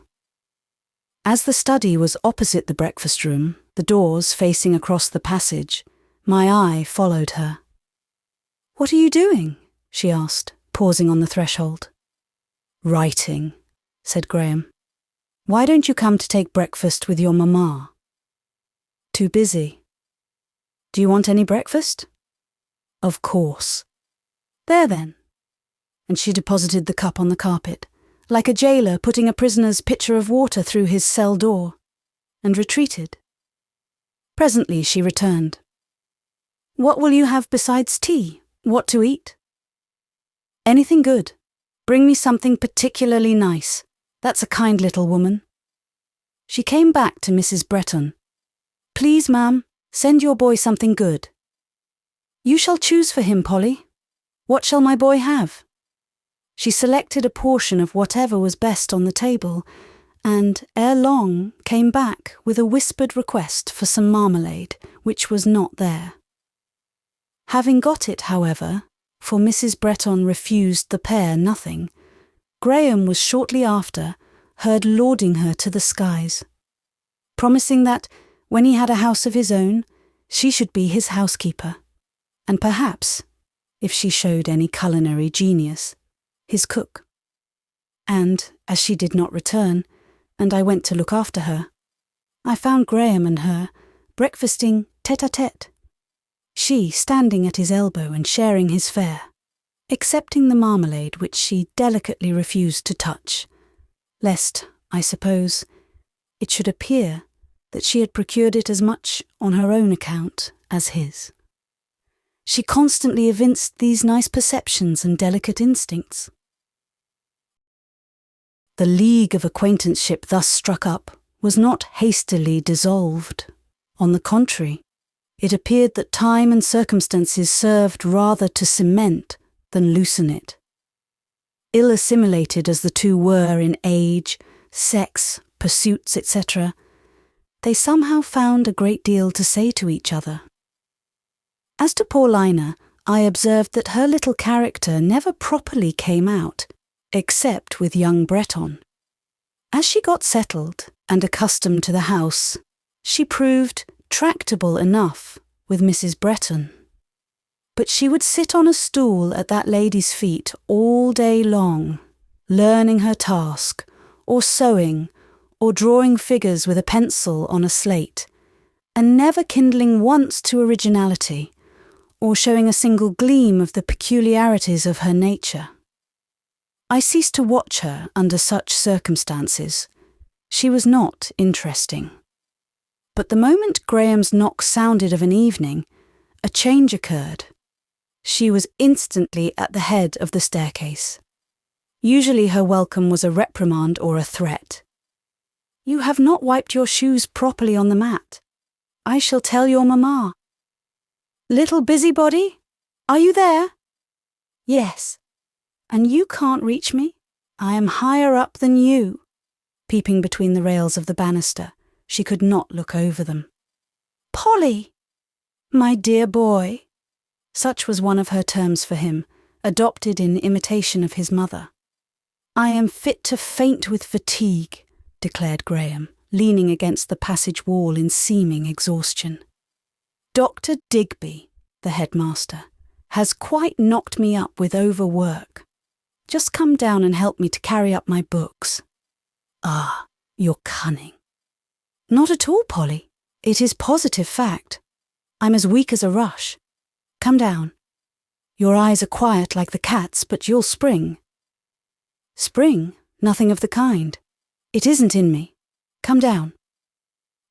As the study was opposite the breakfast room, the doors facing across the passage, my eye followed her. "What are you doing?" she asked, pausing on the threshold. "Writing," said Graham. "Why don't you come to take breakfast with your mamma?" "Too busy." "Do you want any breakfast?" "Of course." "There then." And she deposited the cup on the carpet, like a jailer putting a prisoner's pitcher of water through his cell door, and retreated. Presently she returned. "What will you have besides tea? What to eat?" "Anything good. Bring me something particularly nice. That's a kind little woman." She came back to Mrs. Bretton. "Please, ma'am, send your boy something good." "You shall choose for him, Polly. What shall my boy have?" She selected a portion of whatever was best on the table, and ere long came back with a whispered request for some marmalade, which was not there. Having got it, however, for Mrs. Bretton refused the pair nothing, Graham was shortly after heard lauding her to the skies, promising that, when he had a house of his own, she should be his housekeeper, and perhaps, if she showed any culinary genius, his cook. And, as she did not return, and I went to look after her, I found Graham and her breakfasting tête-à-tête, she standing at his elbow and sharing his fare, excepting the marmalade which she delicately refused to touch, lest, I suppose, it should appear that she had procured it as much on her own account as his. She constantly evinced these nice perceptions and delicate instincts. The league of acquaintanceship thus struck up was not hastily dissolved. On the contrary, it appeared that time and circumstances served rather to cement than loosen it. Ill assimilated as the two were in age, sex, pursuits, etc., they somehow found a great deal to say to each other. As to Paulina, I observed that her little character never properly came out, except with young Bretton. As she got settled and accustomed to the house, she proved tractable enough with Mrs. Bretton. But she would sit on a stool at that lady's feet all day long, learning her task, or sewing, or drawing figures with a pencil on a slate, and never kindling once to originality, or showing a single gleam of the peculiarities of her nature. I ceased to watch her under such circumstances. She was not interesting. But the moment Graham's knock sounded of an evening, a change occurred. She was instantly at the head of the staircase. Usually her welcome was a reprimand or a threat. "You have not wiped your shoes properly on the mat. I shall tell your mamma." "Little busybody, are you there?" "Yes." "And you can't reach me? I am higher up than you." Peeping between the rails of the banister, she could not look over them. "Polly!" "My dear boy." Such was one of her terms for him, adopted in imitation of his mother. "I am fit to faint with fatigue," declared Graham, leaning against the passage wall in seeming exhaustion. "Dr. Digby, the headmaster, has quite knocked me up with overwork. Just come down and help me to carry up my books." "Ah, you're cunning." "Not at all, Polly. It is positive fact. I'm as weak as a rush. Come down, Your eyes are quiet like the cat's, but you'll spring." "Spring? Nothing of the kind. It isn't in me. Come down."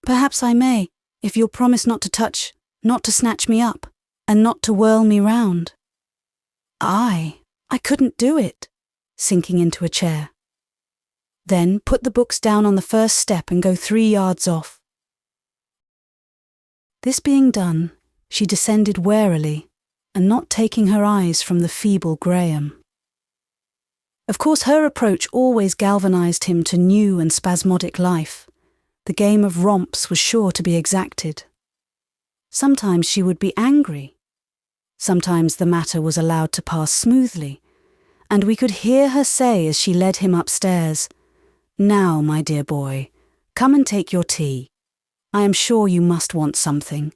"Perhaps I may, if you'll promise not to touch, not to snatch me up, and not to whirl me round." "I couldn't do it," sinking into a chair. "Then put the books down on the first step and go 3 yards off." This being done, she descended warily, and not taking her eyes from the feeble Graham. Of course, her approach always galvanized him to new and spasmodic life. The game of romps was sure to be exacted. Sometimes she would be angry. Sometimes the matter was allowed to pass smoothly, and we could hear her say as she led him upstairs, "Now, my dear boy, come and take your tea. I am sure you must want something."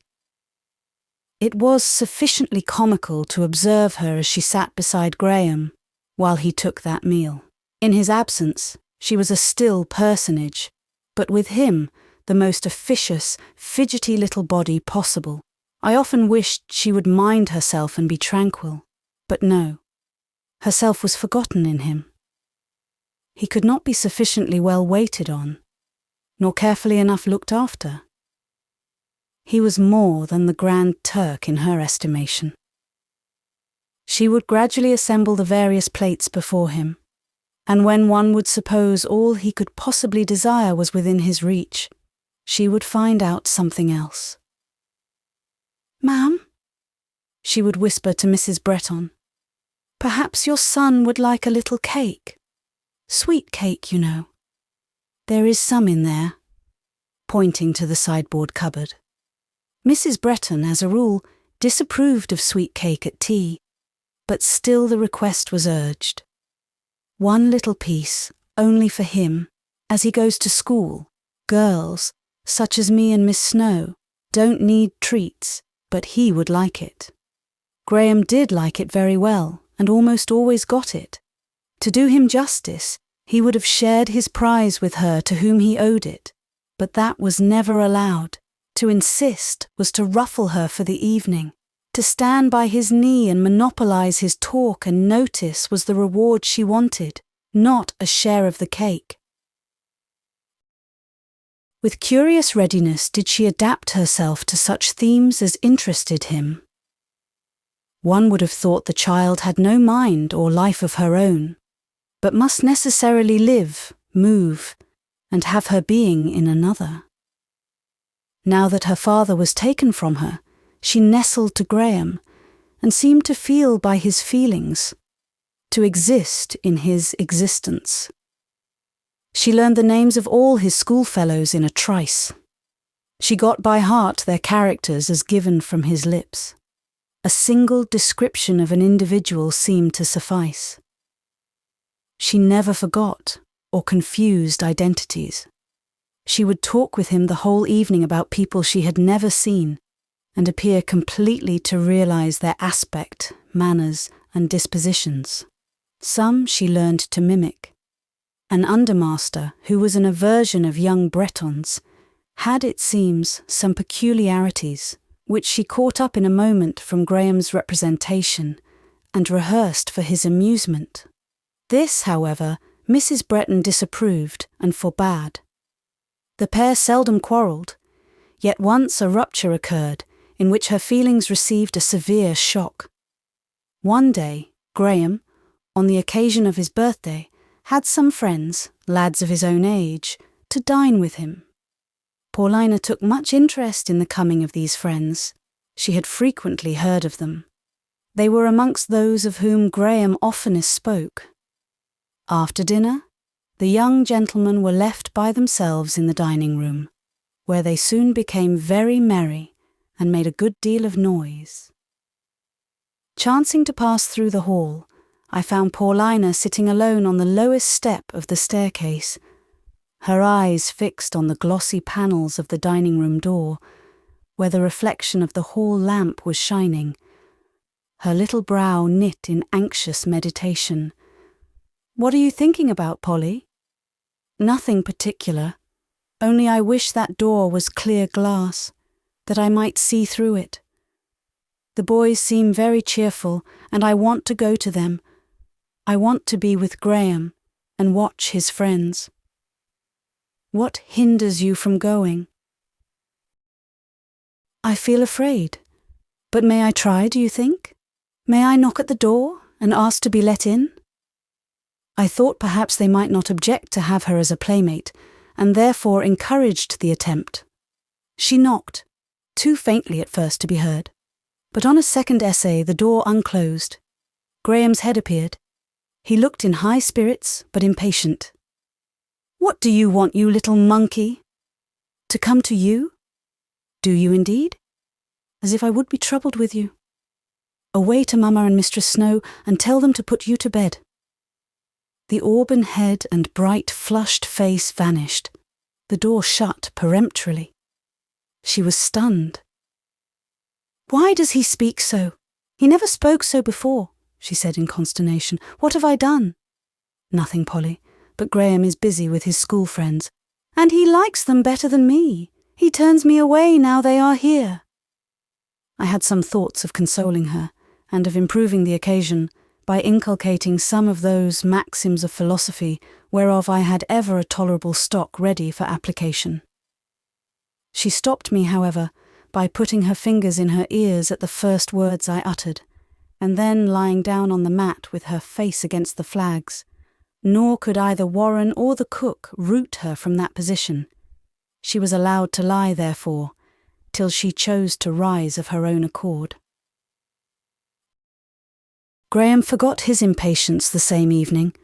It was sufficiently comical to observe her as she sat beside Graham while he took that meal. In his absence, she was a still personage, but with him, the most officious, fidgety little body possible. I often wished she would mind herself and be tranquil, but no. Herself was forgotten in him. He could not be sufficiently well waited on, nor carefully enough looked after. He was more than the Grand Turk in her estimation. She would gradually assemble the various plates before him, and when one would suppose all he could possibly desire was within his reach, she would find out something else. "Ma'am," she would whisper to Mrs. Bretton, "perhaps your son would like a little cake. Sweet cake, you know. There is some in there," pointing to the sideboard cupboard. Mrs. Bretton, as a rule, disapproved of sweet cake at tea, but still the request was urged. "One little piece, only for him, as he goes to school. Girls, such as me and Miss Snowe, don't need treats, but he would like it." Graham did like it very well, and almost always got it. To do him justice, he would have shared his prize with her to whom he owed it, but that was never allowed. To insist was to ruffle her for the evening. To stand by his knee and monopolize his talk and notice was the reward she wanted, not a share of the cake. With curious readiness did she adapt herself to such themes as interested him. One would have thought the child had no mind or life of her own, but must necessarily live, move, and have her being in another. Now that her father was taken from her, she nestled to Graham, and seemed to feel by his feelings, to exist in his existence. She learned the names of all his schoolfellows in a trice. She got by heart their characters as given from his lips. A single description of an individual seemed to suffice. She never forgot or confused identities. She would talk with him the whole evening about people she had never seen, and appear completely to realize their aspect, manners, and dispositions. Some she learned to mimic. An undermaster, who was an aversion of young Brettons, had, it seems, some peculiarities, which she caught up in a moment from Graham's representation, and rehearsed for his amusement. This, however, Mrs. Bretton disapproved and forbade. The pair seldom quarrelled, yet once a rupture occurred, in which her feelings received a severe shock. One day, Graham, on the occasion of his birthday, had some friends, lads of his own age, to dine with him. Paulina took much interest in the coming of these friends. She had frequently heard of them. They were amongst those of whom Graham oftenest spoke. After dinner, the young gentlemen were left by themselves in the dining-room, where they soon became very merry and made a good deal of noise. Chancing to pass through the hall, I found Paulina sitting alone on the lowest step of the staircase, her eyes fixed on the glossy panels of the dining-room door, where the reflection of the hall lamp was shining, her little brow knit in anxious meditation. "What are you thinking about, Polly?" "Nothing particular, only I wish that door was clear glass, that I might see through it. The boys seem very cheerful, and I want to go to them. I want to be with Graham and watch his friends. What hinders you from going? I feel afraid. But may I try, do you think? May I knock at the door and ask to be let in? I thought perhaps they might not object to have her as a playmate, and therefore encouraged the attempt. She knocked, too faintly at first to be heard. But on a second essay the door unclosed. Graham's head appeared. He looked in high spirits, but impatient. "What do you want, you little monkey?" "To come to you?" "Do you indeed?" "As if I would be troubled with you." "Away to Mamma and Mistress Snowe, and tell them to put you to bed." The auburn head and bright flushed face vanished. The door shut peremptorily. She was stunned. "Why does he speak so? He never spoke so before," she said in consternation. "What have I done?" "Nothing, Polly, but Graham is busy with his school friends. And he likes them better than me. He turns me away now they are here." I had some thoughts of consoling her, and of improving the occasion, by inculcating some of those maxims of philosophy whereof I had ever a tolerable stock ready for application. She stopped me, however, by putting her fingers in her ears at the first words I uttered, and then lying down on the mat with her face against the flags, nor could either Warren or the cook root her from that position. She was allowed to lie, therefore, till she chose to rise of her own accord. Graham forgot his impatience the same evening,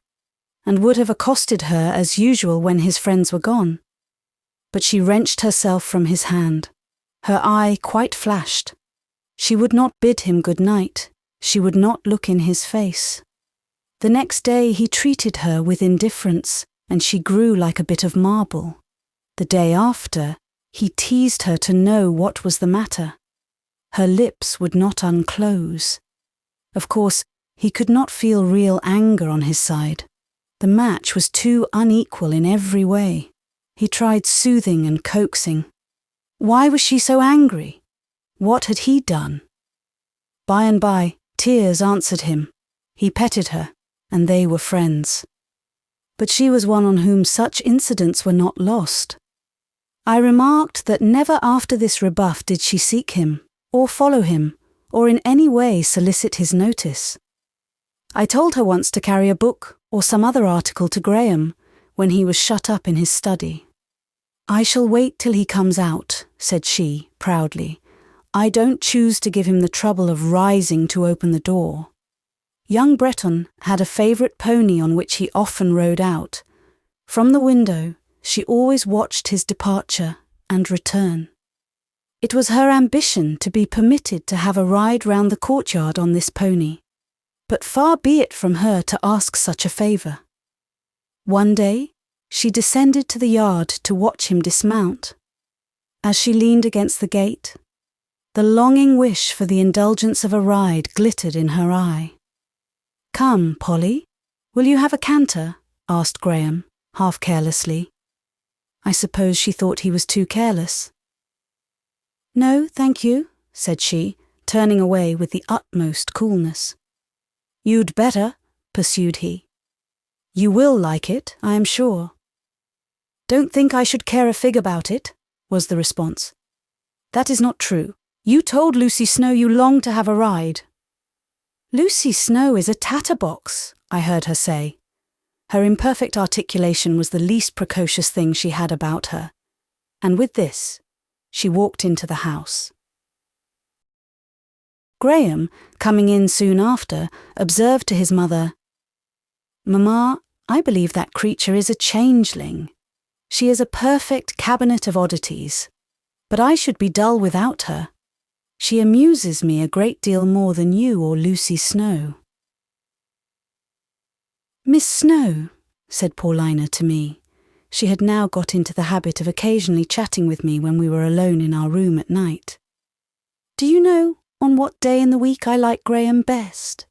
and would have accosted her as usual when his friends were gone. But she wrenched herself from his hand. Her eye quite flashed. She would not bid him good night. She would not look in his face. The next day he treated her with indifference, and she grew like a bit of marble. The day after, he teased her to know what was the matter. Her lips would not unclose. Of course, he could not feel real anger on his side. The match was too unequal in every way. He tried soothing and coaxing. Why was she so angry? What had he done? By and by, tears answered him. He petted her, and they were friends. But she was one on whom such incidents were not lost. I remarked that never after this rebuff did she seek him, or follow him, or in any way solicit his notice. I told her once to carry a book or some other article to Graham when he was shut up in his study. "I shall wait till he comes out," said she, proudly. "I don't choose to give him the trouble of rising to open the door." Young Bretton had a favourite pony on which he often rode out. From the window, she always watched his departure and return. It was her ambition to be permitted to have a ride round the courtyard on this pony, but far be it from her to ask such a favour. One day, she descended to the yard to watch him dismount. As she leaned against the gate, the longing wish for the indulgence of a ride glittered in her eye. "Come, Polly, will you have a canter?" asked Graham, half carelessly. I suppose she thought he was too careless. "No, thank you," said she, turning away with the utmost coolness. "You'd better," pursued he. "You will like it, I am sure." "Don't think I should care a fig about it," was the response. "That is not true. You told Lucy Snowe you longed to have a ride." "Lucy Snowe is a tatterbox," I heard her say. Her imperfect articulation was the least precocious thing she had about her, and with this, she walked into the house. Graham, coming in soon after, observed to his mother, "Mamma, I believe that creature is a changeling. She is a perfect cabinet of oddities, but I should be dull without her. She amuses me a great deal more than you or Lucy Snowe." "Miss Snowe," said Paulina to me. She had now got into the habit of occasionally chatting with me when we were alone in our room at night. "Do you know on what day in the week I like Graham best?"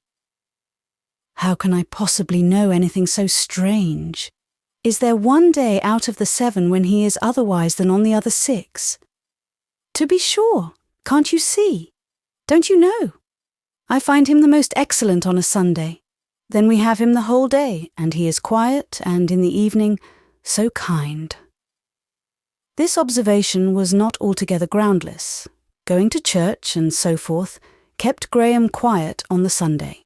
"How can I possibly know anything so strange? Is there one day out of the 7 when he is otherwise than on the other 6? "To be sure, can't you see? Don't you know? I find him the most excellent on a Sunday. Then we have him the whole day, and he is quiet, and in the evening, so kind." This observation was not altogether groundless. Going to church and so forth kept Graham quiet on the Sunday,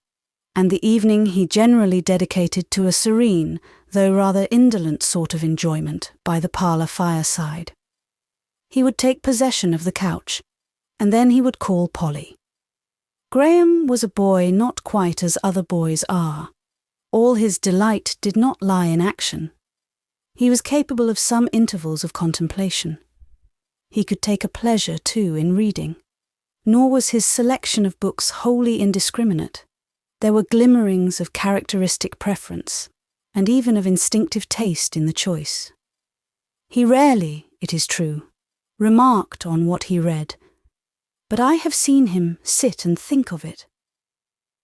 and the evening he generally dedicated to a serene, though rather indolent sort of enjoyment by the parlour fireside. He would take possession of the couch, and then he would call Polly. Graham was a boy not quite as other boys are. All his delight did not lie in action. He was capable of some intervals of contemplation. He could take a pleasure, too, in reading. Nor was his selection of books wholly indiscriminate. There were glimmerings of characteristic preference, and even of instinctive taste in the choice. He rarely, it is true, remarked on what he read, but I have seen him sit and think of it.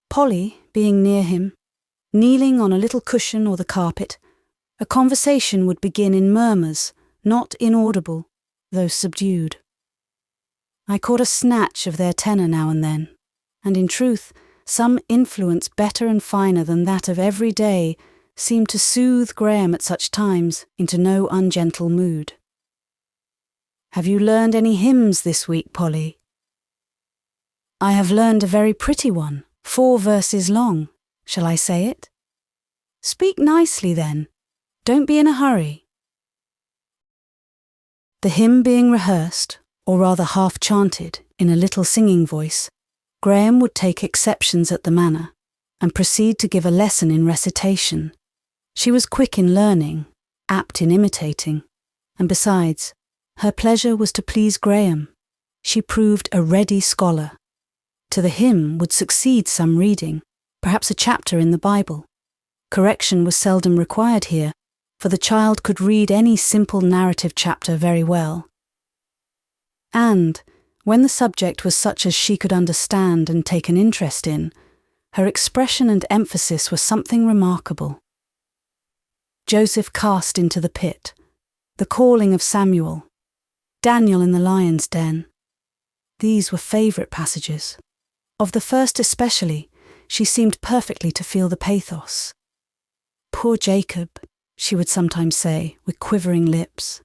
Polly, being near him, kneeling on a little cushion or the carpet, a conversation would begin in murmurs, not inaudible, though subdued. I caught a snatch of their tenor now and then, and in truth, some influence better and finer than that of every day seemed to soothe Graham at such times into no ungentle mood. "Have you learned any hymns this week, Polly?" "I have learned a very pretty one, 4 verses long. Shall I say it?" "Speak nicely, then. Don't be in a hurry." The hymn being rehearsed, or rather half-chanted, in a little singing voice, Graham would take exceptions at the manner, and proceed to give a lesson in recitation. She was quick in learning, apt in imitating, and besides, her pleasure was to please Graham. She proved a ready scholar. To the hymn would succeed some reading, perhaps a chapter in the Bible. Correction was seldom required here, for the child could read any simple narrative chapter very well. And, when the subject was such as she could understand and take an interest in, her expression and emphasis were something remarkable. Joseph cast into the pit, the calling of Samuel, Daniel in the lion's den. These were favourite passages. Of the first especially, she seemed perfectly to feel the pathos. "Poor Jacob," she would sometimes say, with quivering lips.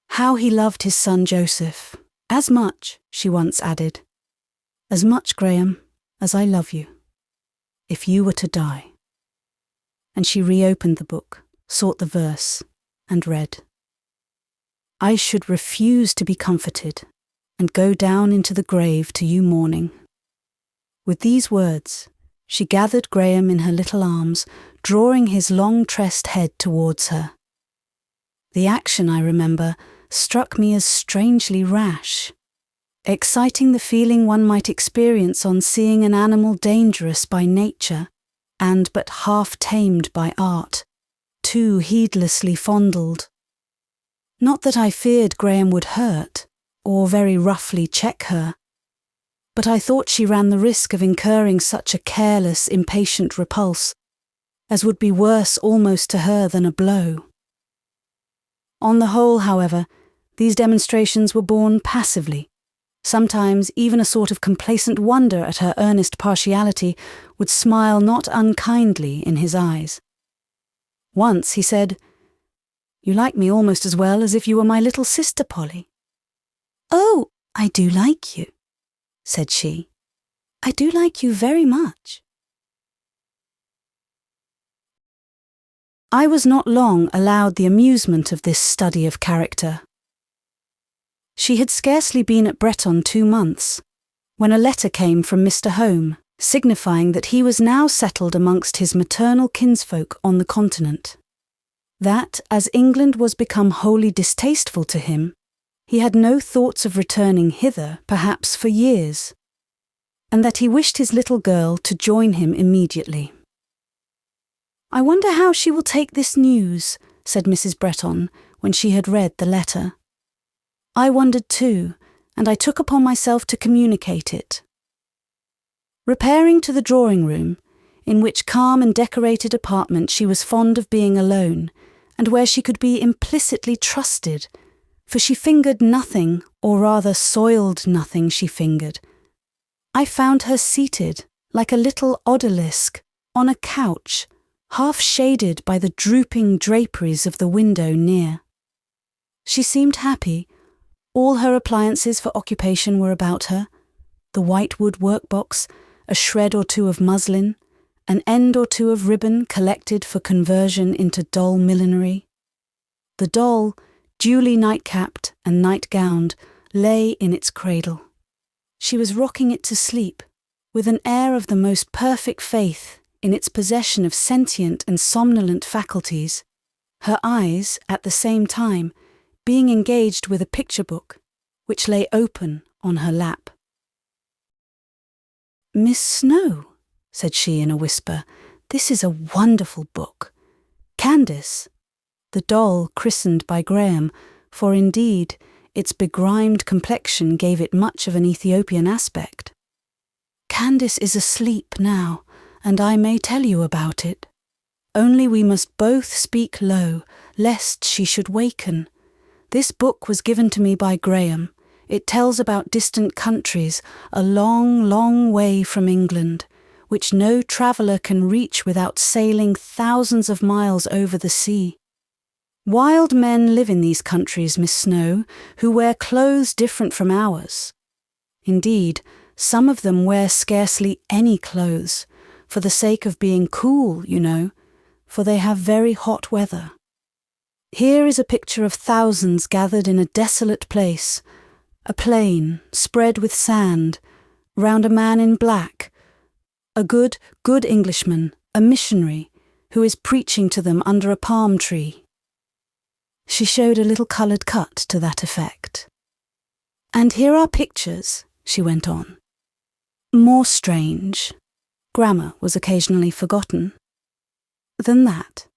"How he loved his son Joseph. As much," she once added, "as much, Graham, as I love you. If you were to die." And she reopened the book, sought the verse, and read, "I should refuse to be comforted, and go down into the grave to you mourning." With these words, she gathered Graham in her little arms, drawing his long-tressed head towards her. The action, I remember, struck me as strangely rash, exciting the feeling one might experience on seeing an animal dangerous by nature, and but half-tamed by art, too heedlessly fondled. Not that I feared Graham would hurt, or very roughly check her, but I thought she ran the risk of incurring such a careless, impatient repulse, as would be worse almost to her than a blow. On the whole, however, these demonstrations were borne passively. Sometimes even a sort of complacent wonder at her earnest partiality would smile not unkindly in his eyes. Once he said, "You like me almost as well as if you were my little sister, Polly." "Oh, I do like you," said she. "I do like you very much." I was not long allowed the amusement of this study of character. She had scarcely been at Bretton 2 months, when a letter came from Mr. Home, signifying that he was now settled amongst his maternal kinsfolk on the continent. That, as England was become wholly distasteful to him, he had no thoughts of returning hither, perhaps for years, and that he wished his little girl to join him immediately. "I wonder how she will take this news," said Mrs. Bretton, when she had read the letter. I wondered too, and I took upon myself to communicate it. Repairing to the drawing-room, in which calm and decorated apartment she was fond of being alone, and where she could be implicitly trusted, for she fingered nothing, or rather soiled nothing she fingered, I found her seated, like a little odalisque, on a couch, half shaded by the drooping draperies of the window near. She seemed happy. All her appliances for occupation were about her: the whitewood workbox, a shred or two of muslin, an end or two of ribbon collected for conversion into doll millinery. The doll, duly night-capped and night-gowned, lay in its cradle. She was rocking it to sleep, with an air of the most perfect faith in its possession of sentient and somnolent faculties, her eyes, at the same time, being engaged with a picture book, which lay open on her lap. "Miss Snowe," said she in a whisper, "this is a wonderful book. Candace," the doll christened by Graham, for indeed its begrimed complexion gave it much of an Ethiopian aspect. "Candace is asleep now, and I may tell you about it. Only we must both speak low, lest she should waken. This book was given to me by Graham. It tells about distant countries, a long, long way from England, which no traveller can reach without sailing thousands of miles over the sea. Wild men live in these countries, Miss Snowe, who wear clothes different from ours. Indeed, some of them wear scarcely any clothes, for the sake of being cool, you know, for they have very hot weather. Here is a picture of thousands gathered in a desolate place, a plain spread with sand, round a man in black, a good Englishman, a missionary, who is preaching to them under a palm tree." She showed a little coloured cut to that effect. "And here are pictures," she went on. "More strange," grammar was occasionally forgotten, "than that.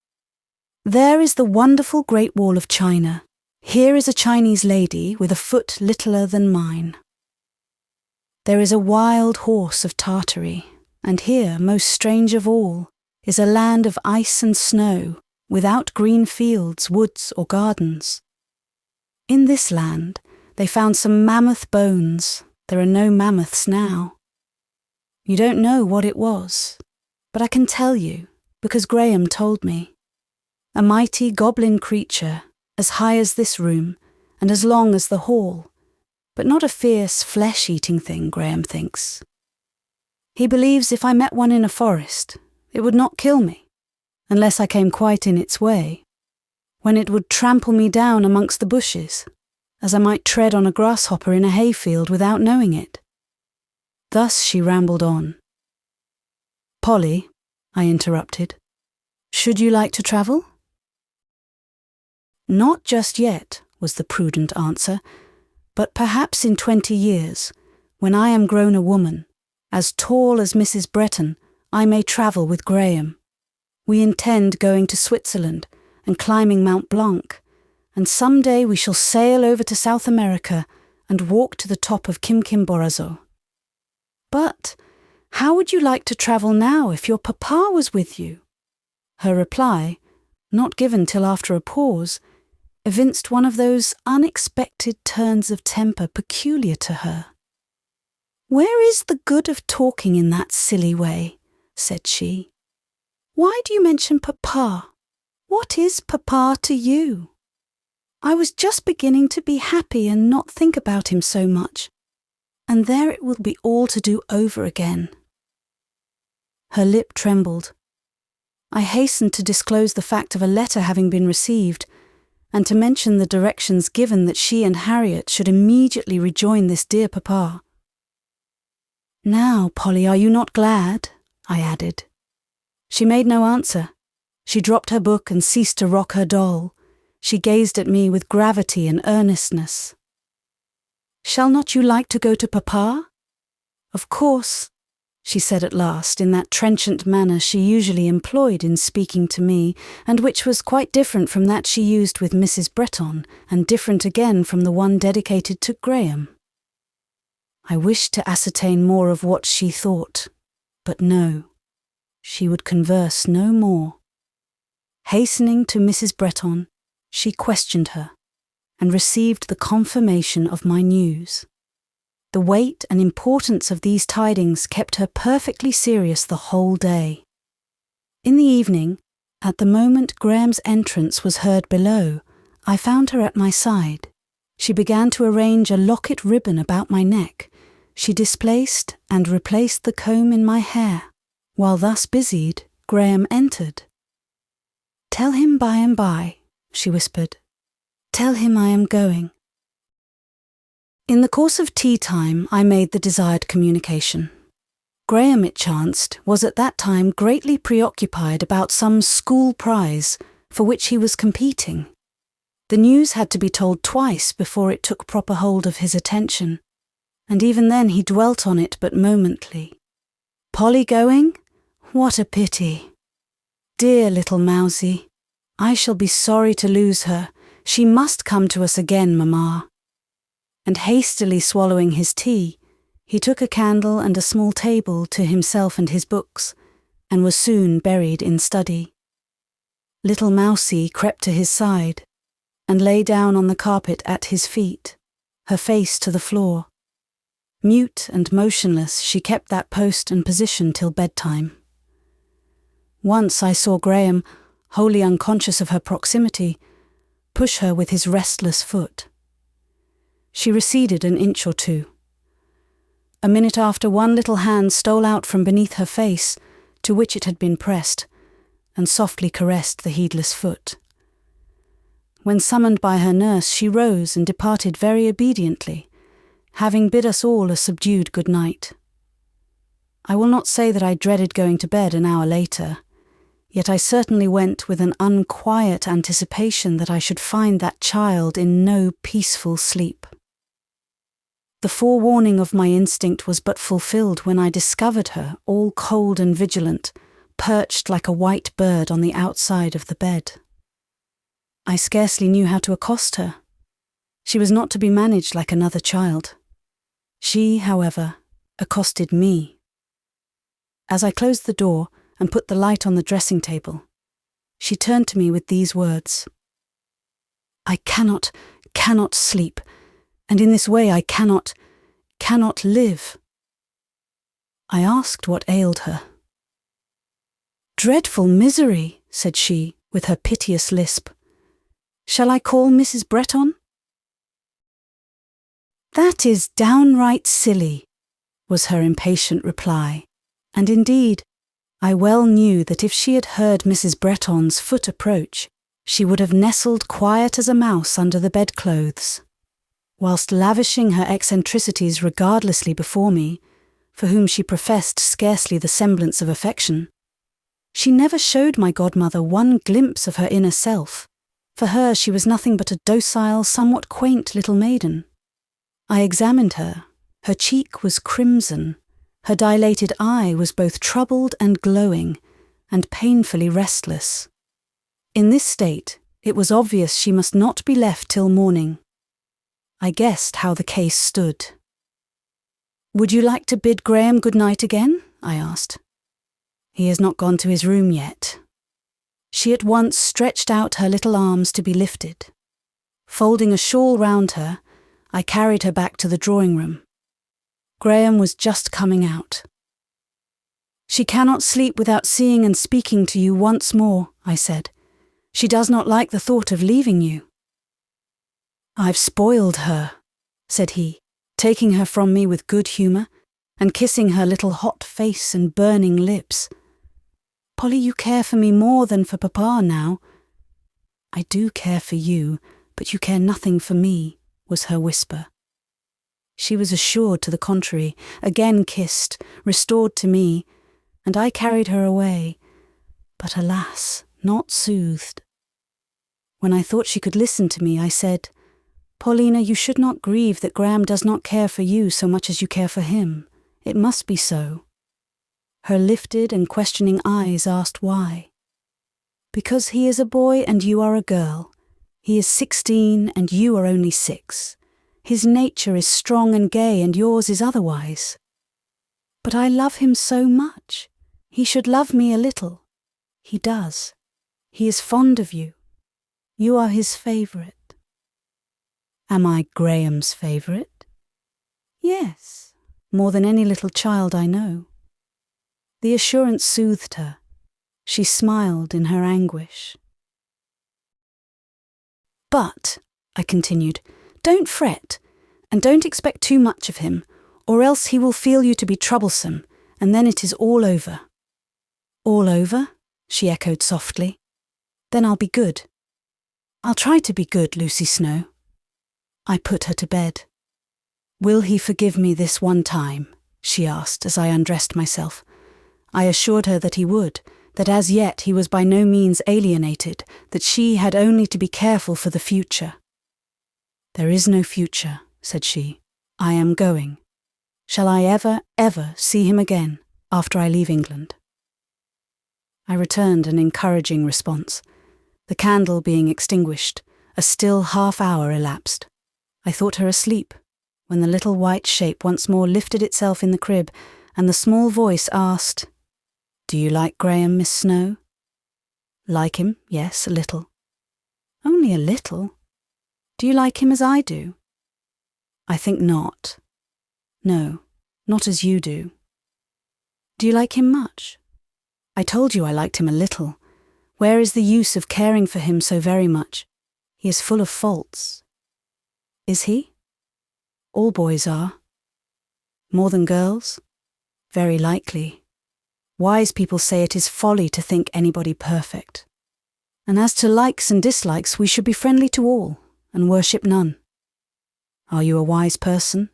There is the wonderful Great Wall of China. Here is a Chinese lady with a foot littler than mine. There is a wild horse of Tartary, and here, most strange of all, is a land of ice and snow, without green fields, woods, or gardens. In this land they found some mammoth bones. There are no mammoths now. You don't know what it was, but I can tell you, because Graham told me. A mighty goblin creature, as high as this room, and as long as the hall, but not a fierce, flesh-eating thing, Graham thinks. He believes if I met one in a forest, it would not kill me, unless I came quite in its way, when it would trample me down amongst the bushes, as I might tread on a grasshopper in a hayfield without knowing it." Thus she rambled on. "Polly," I interrupted, "should you like to travel?" "Not just yet," was the prudent answer, "but perhaps in 20 years, when I am grown a woman, as tall as Mrs. Bretton, I may travel with Graham. We intend going to Switzerland and climbing Mount Blanc, and some day we shall sail over to South America and walk to the top of Quimquimborazo. But how would you like to travel now if your papa was with you?" Her reply, not given till after a pause, evinced one of those unexpected turns of temper peculiar to her. "Where is the good of talking in that silly way?" said she. "Why do you mention papa? What is papa to you? I was just beginning to be happy and not think about him so much, and there it will be all to do over again." Her lip trembled. I hastened to disclose the fact of a letter having been received, and to mention the directions given that she and Harriet should immediately rejoin this dear papa. "Now, Polly, are you not glad?" I added. She made no answer. She dropped her book and ceased to rock her doll. She gazed at me with gravity and earnestness. "Shall not you like to go to papa?" "Of course," she said at last, in that trenchant manner she usually employed in speaking to me, and which was quite different from that she used with Mrs. Bretton, and different again from the one dedicated to Graham. I wished to ascertain more of what she thought, but no. She would converse no more. Hastening to Mrs. Bretton, she questioned her, and received the confirmation of my news. The weight and importance of these tidings kept her perfectly serious the whole day. In the evening, at the moment Graham's entrance was heard below, I found her at my side. She began to arrange a locket ribbon about my neck. She displaced and replaced the comb in my hair. While thus busied, Graham entered. "Tell him by and by," she whispered. "Tell him I am going." In the course of tea time, I made the desired communication. Graham, it chanced, was at that time greatly preoccupied about some school prize for which he was competing. The news had to be told twice before it took proper hold of his attention, and even then he dwelt on it but momently. "Polly going? What a pity! Dear little mousie, I shall be sorry to lose her. She must come to us again, mamma." And hastily swallowing his tea, he took a candle and a small table to himself and his books, and was soon buried in study. Little Mousie crept to his side, and lay down on the carpet at his feet, her face to the floor. Mute and motionless, she kept that post and position till bedtime. Once I saw Graham, wholly unconscious of her proximity, push her with his restless foot. She receded an inch or two. A minute after, one little hand stole out from beneath her face, to which it had been pressed, and softly caressed the heedless foot. When summoned by her nurse, she rose and departed very obediently, having bid us all a subdued good night. I will not say that I dreaded going to bed an hour later, yet I certainly went with an unquiet anticipation that I should find that child in no peaceful sleep. The forewarning of my instinct was but fulfilled when I discovered her, all cold and vigilant, perched like a white bird on the outside of the bed. I scarcely knew how to accost her. She was not to be managed like another child. She, however, accosted me. As I closed the door and put the light on the dressing table, she turned to me with these words: "I cannot sleep, and in this way I cannot live." I asked what ailed her. "Dreadful misery," said she, with her piteous lisp. "Shall I call Mrs. Bretton?" "That is downright silly," was her impatient reply, and indeed, I well knew that if she had heard Mrs. Bretton's foot approach, she would have nestled quiet as a mouse under the bedclothes. Whilst lavishing her eccentricities regardlessly before me, for whom she professed scarcely the semblance of affection, she never showed my godmother one glimpse of her inner self. For her she was nothing but a docile, somewhat quaint little maiden. I examined her. Her cheek was crimson. Her dilated eye was both troubled and glowing, and painfully restless. In this state, it was obvious she must not be left till morning. I guessed how the case stood. "Would you like to bid Graham good night again?" I asked. "He has not gone to his room yet." She at once stretched out her little arms to be lifted. Folding a shawl round her, I carried her back to the drawing-room. Graham was just coming out. "She cannot sleep without seeing and speaking to you once more," I said. "She does not like the thought of leaving you." "I've spoiled her," said he, taking her from me with good humour, and kissing her little hot face and burning lips. "Polly, you care for me more than for Papa now." "I do care for you, but you care nothing for me," was her whisper. She was assured to the contrary, again kissed, restored to me, and I carried her away, but alas, not soothed. When I thought she could listen to me, I said, "Paulina, you should not grieve that Graham does not care for you so much as you care for him. It must be so." Her lifted and questioning eyes asked why. "Because he is a boy and you are a girl. He is 16 and you are only 6. His nature is strong and gay and yours is otherwise." "But I love him so much. He should love me a little." "He does. He is fond of you. You are his favourite." "Am I Graham's favourite?" Yes, more than any little child I know. The assurance soothed her. She smiled in her anguish. But, I continued, don't fret, and don't expect too much of him, or else he will feel you to be troublesome, and then it is all over. All over? She echoed softly. Then I'll be good. I'll try to be good, Lucy Snowe. I put her to bed. Will he forgive me this one time? She asked as I undressed myself. I assured her that he would, that as yet he was by no means alienated, that she had only to be careful for the future. There is no future, said she. I am going. Shall I ever, ever see him again after I leave England? I returned an encouraging response. The candle being extinguished, a still half-hour elapsed. I thought her asleep, when the little white shape once more lifted itself in the crib, and the small voice asked, "Do you like Graham, Miss Snowe?" Like him, yes, a little. Only a little? Do you like him as I do? I think not. No, not as you do. Do you like him much? I told you I liked him a little. Where is the use of caring for him so very much? He is full of faults. Is he? All boys are. More than girls? Very likely. Wise people say it is folly to think anybody perfect. And as to likes and dislikes, we should be friendly to all, and worship none. Are you a wise person?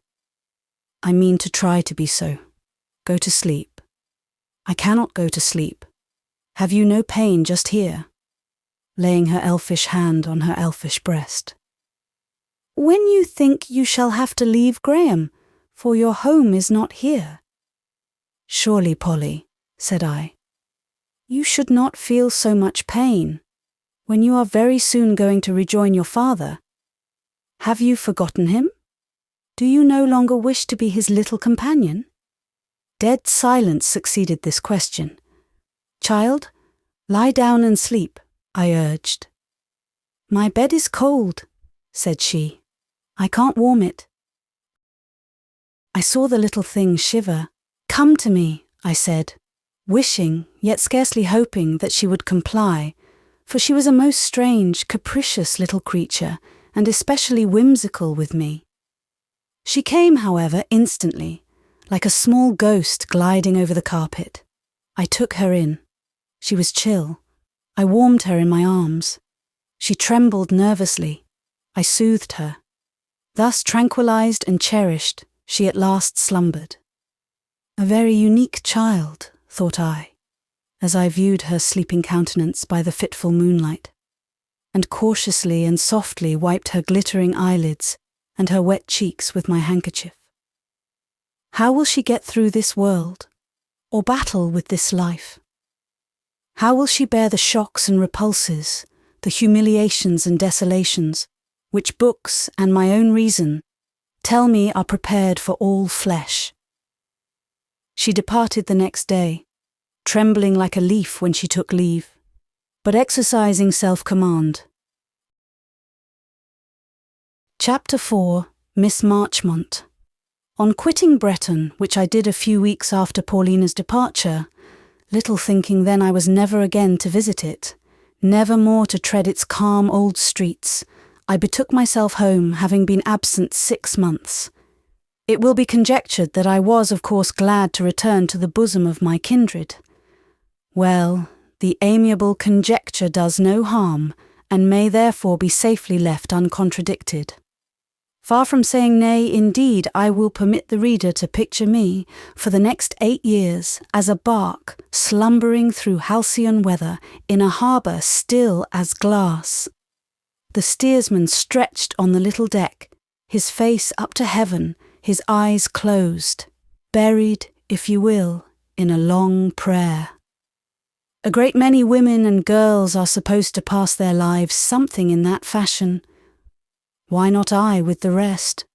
I mean to try to be so. Go to sleep. I cannot go to sleep. Have you no pain just here? Laying her elfish hand on her elfish breast. When you think you shall have to leave Graham, for your home is not here. Surely, Polly, said I, you should not feel so much pain, when you are very soon going to rejoin your father. Have you forgotten him? Do you no longer wish to be his little companion? Dead silence succeeded this question. Child, lie down and sleep, I urged. My bed is cold, said she. I can't warm it. I saw the little thing shiver. Come to me, I said, wishing, yet scarcely hoping that she would comply, for she was a most strange, capricious little creature, and especially whimsical with me. She came, however, instantly, like a small ghost gliding over the carpet. I took her in. She was chill. I warmed her in my arms. She trembled nervously. I soothed her. Thus tranquilized and cherished, she at last slumbered. A very unique child, thought I, as I viewed her sleeping countenance by the fitful moonlight, and cautiously and softly wiped her glittering eyelids and her wet cheeks with my handkerchief. How will she get through this world, or battle with this life? How will she bear the shocks and repulses, the humiliations and desolations, which books and my own reason tell me are prepared for all flesh? She departed the next day, trembling like a leaf when she took leave, but exercising self-command. Chapter 4. Miss Marchmont. On quitting Bretton, which I did a few weeks after Paulina's departure, little thinking then I was never again to visit it, never more to tread its calm old streets, I betook myself home, having been absent 6 months. It will be conjectured that I was, of course, glad to return to the bosom of my kindred. Well, the amiable conjecture does no harm, and may therefore be safely left uncontradicted. Far from saying nay, indeed, I will permit the reader to picture me, for the next 8 years, as a bark slumbering through halcyon weather in a harbour still as glass. The steersman stretched on the little deck, his face up to heaven, his eyes closed, buried, if you will, in a long prayer. A great many women and girls are supposed to pass their lives something in that fashion. Why not I with the rest?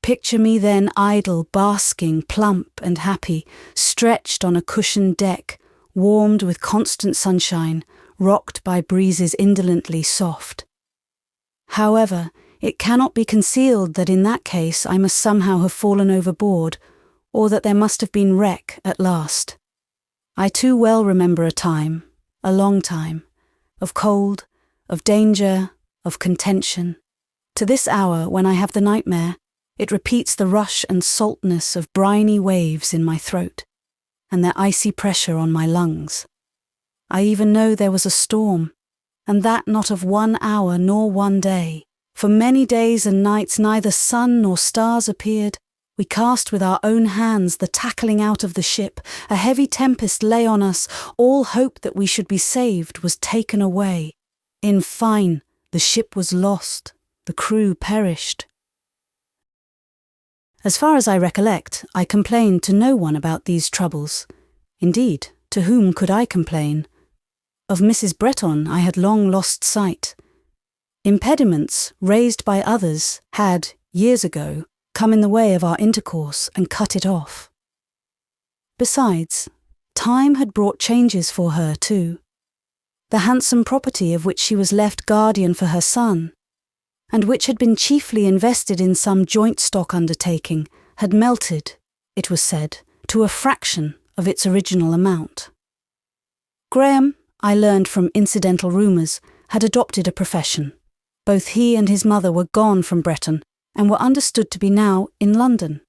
Picture me then idle, basking, plump and happy, stretched on a cushioned deck, warmed with constant sunshine, rocked by breezes indolently soft. However, It cannot be concealed that in that case I must somehow have fallen overboard, or that there must have been wreck at last. I too well remember a time, a long time, of cold, of danger, of contention. To this hour, when I have the nightmare, it repeats the rush and saltness of briny waves in my throat, and their icy pressure on my lungs. I even know there was a storm, and that not of 1 hour nor 1 day. For many days and nights neither sun nor stars appeared. We cast with our own hands the tackling out of the ship. A heavy tempest lay on us. All hope that we should be saved was taken away. In fine, the ship was lost. The crew perished. As far as I recollect, I complained to no one about these troubles. Indeed, to whom could I complain? Of Mrs. Bretton I had long lost sight. Impediments, raised by others, had, years ago, come in the way of our intercourse and cut it off. Besides, time had brought changes for her too. The handsome property of which she was left guardian for her son, and which had been chiefly invested in some joint stock undertaking, had melted, it was said, to a fraction of its original amount. Graham, I learned from incidental rumours, had adopted a profession. Both he and his mother were gone from Bretton, and were understood to be now in London.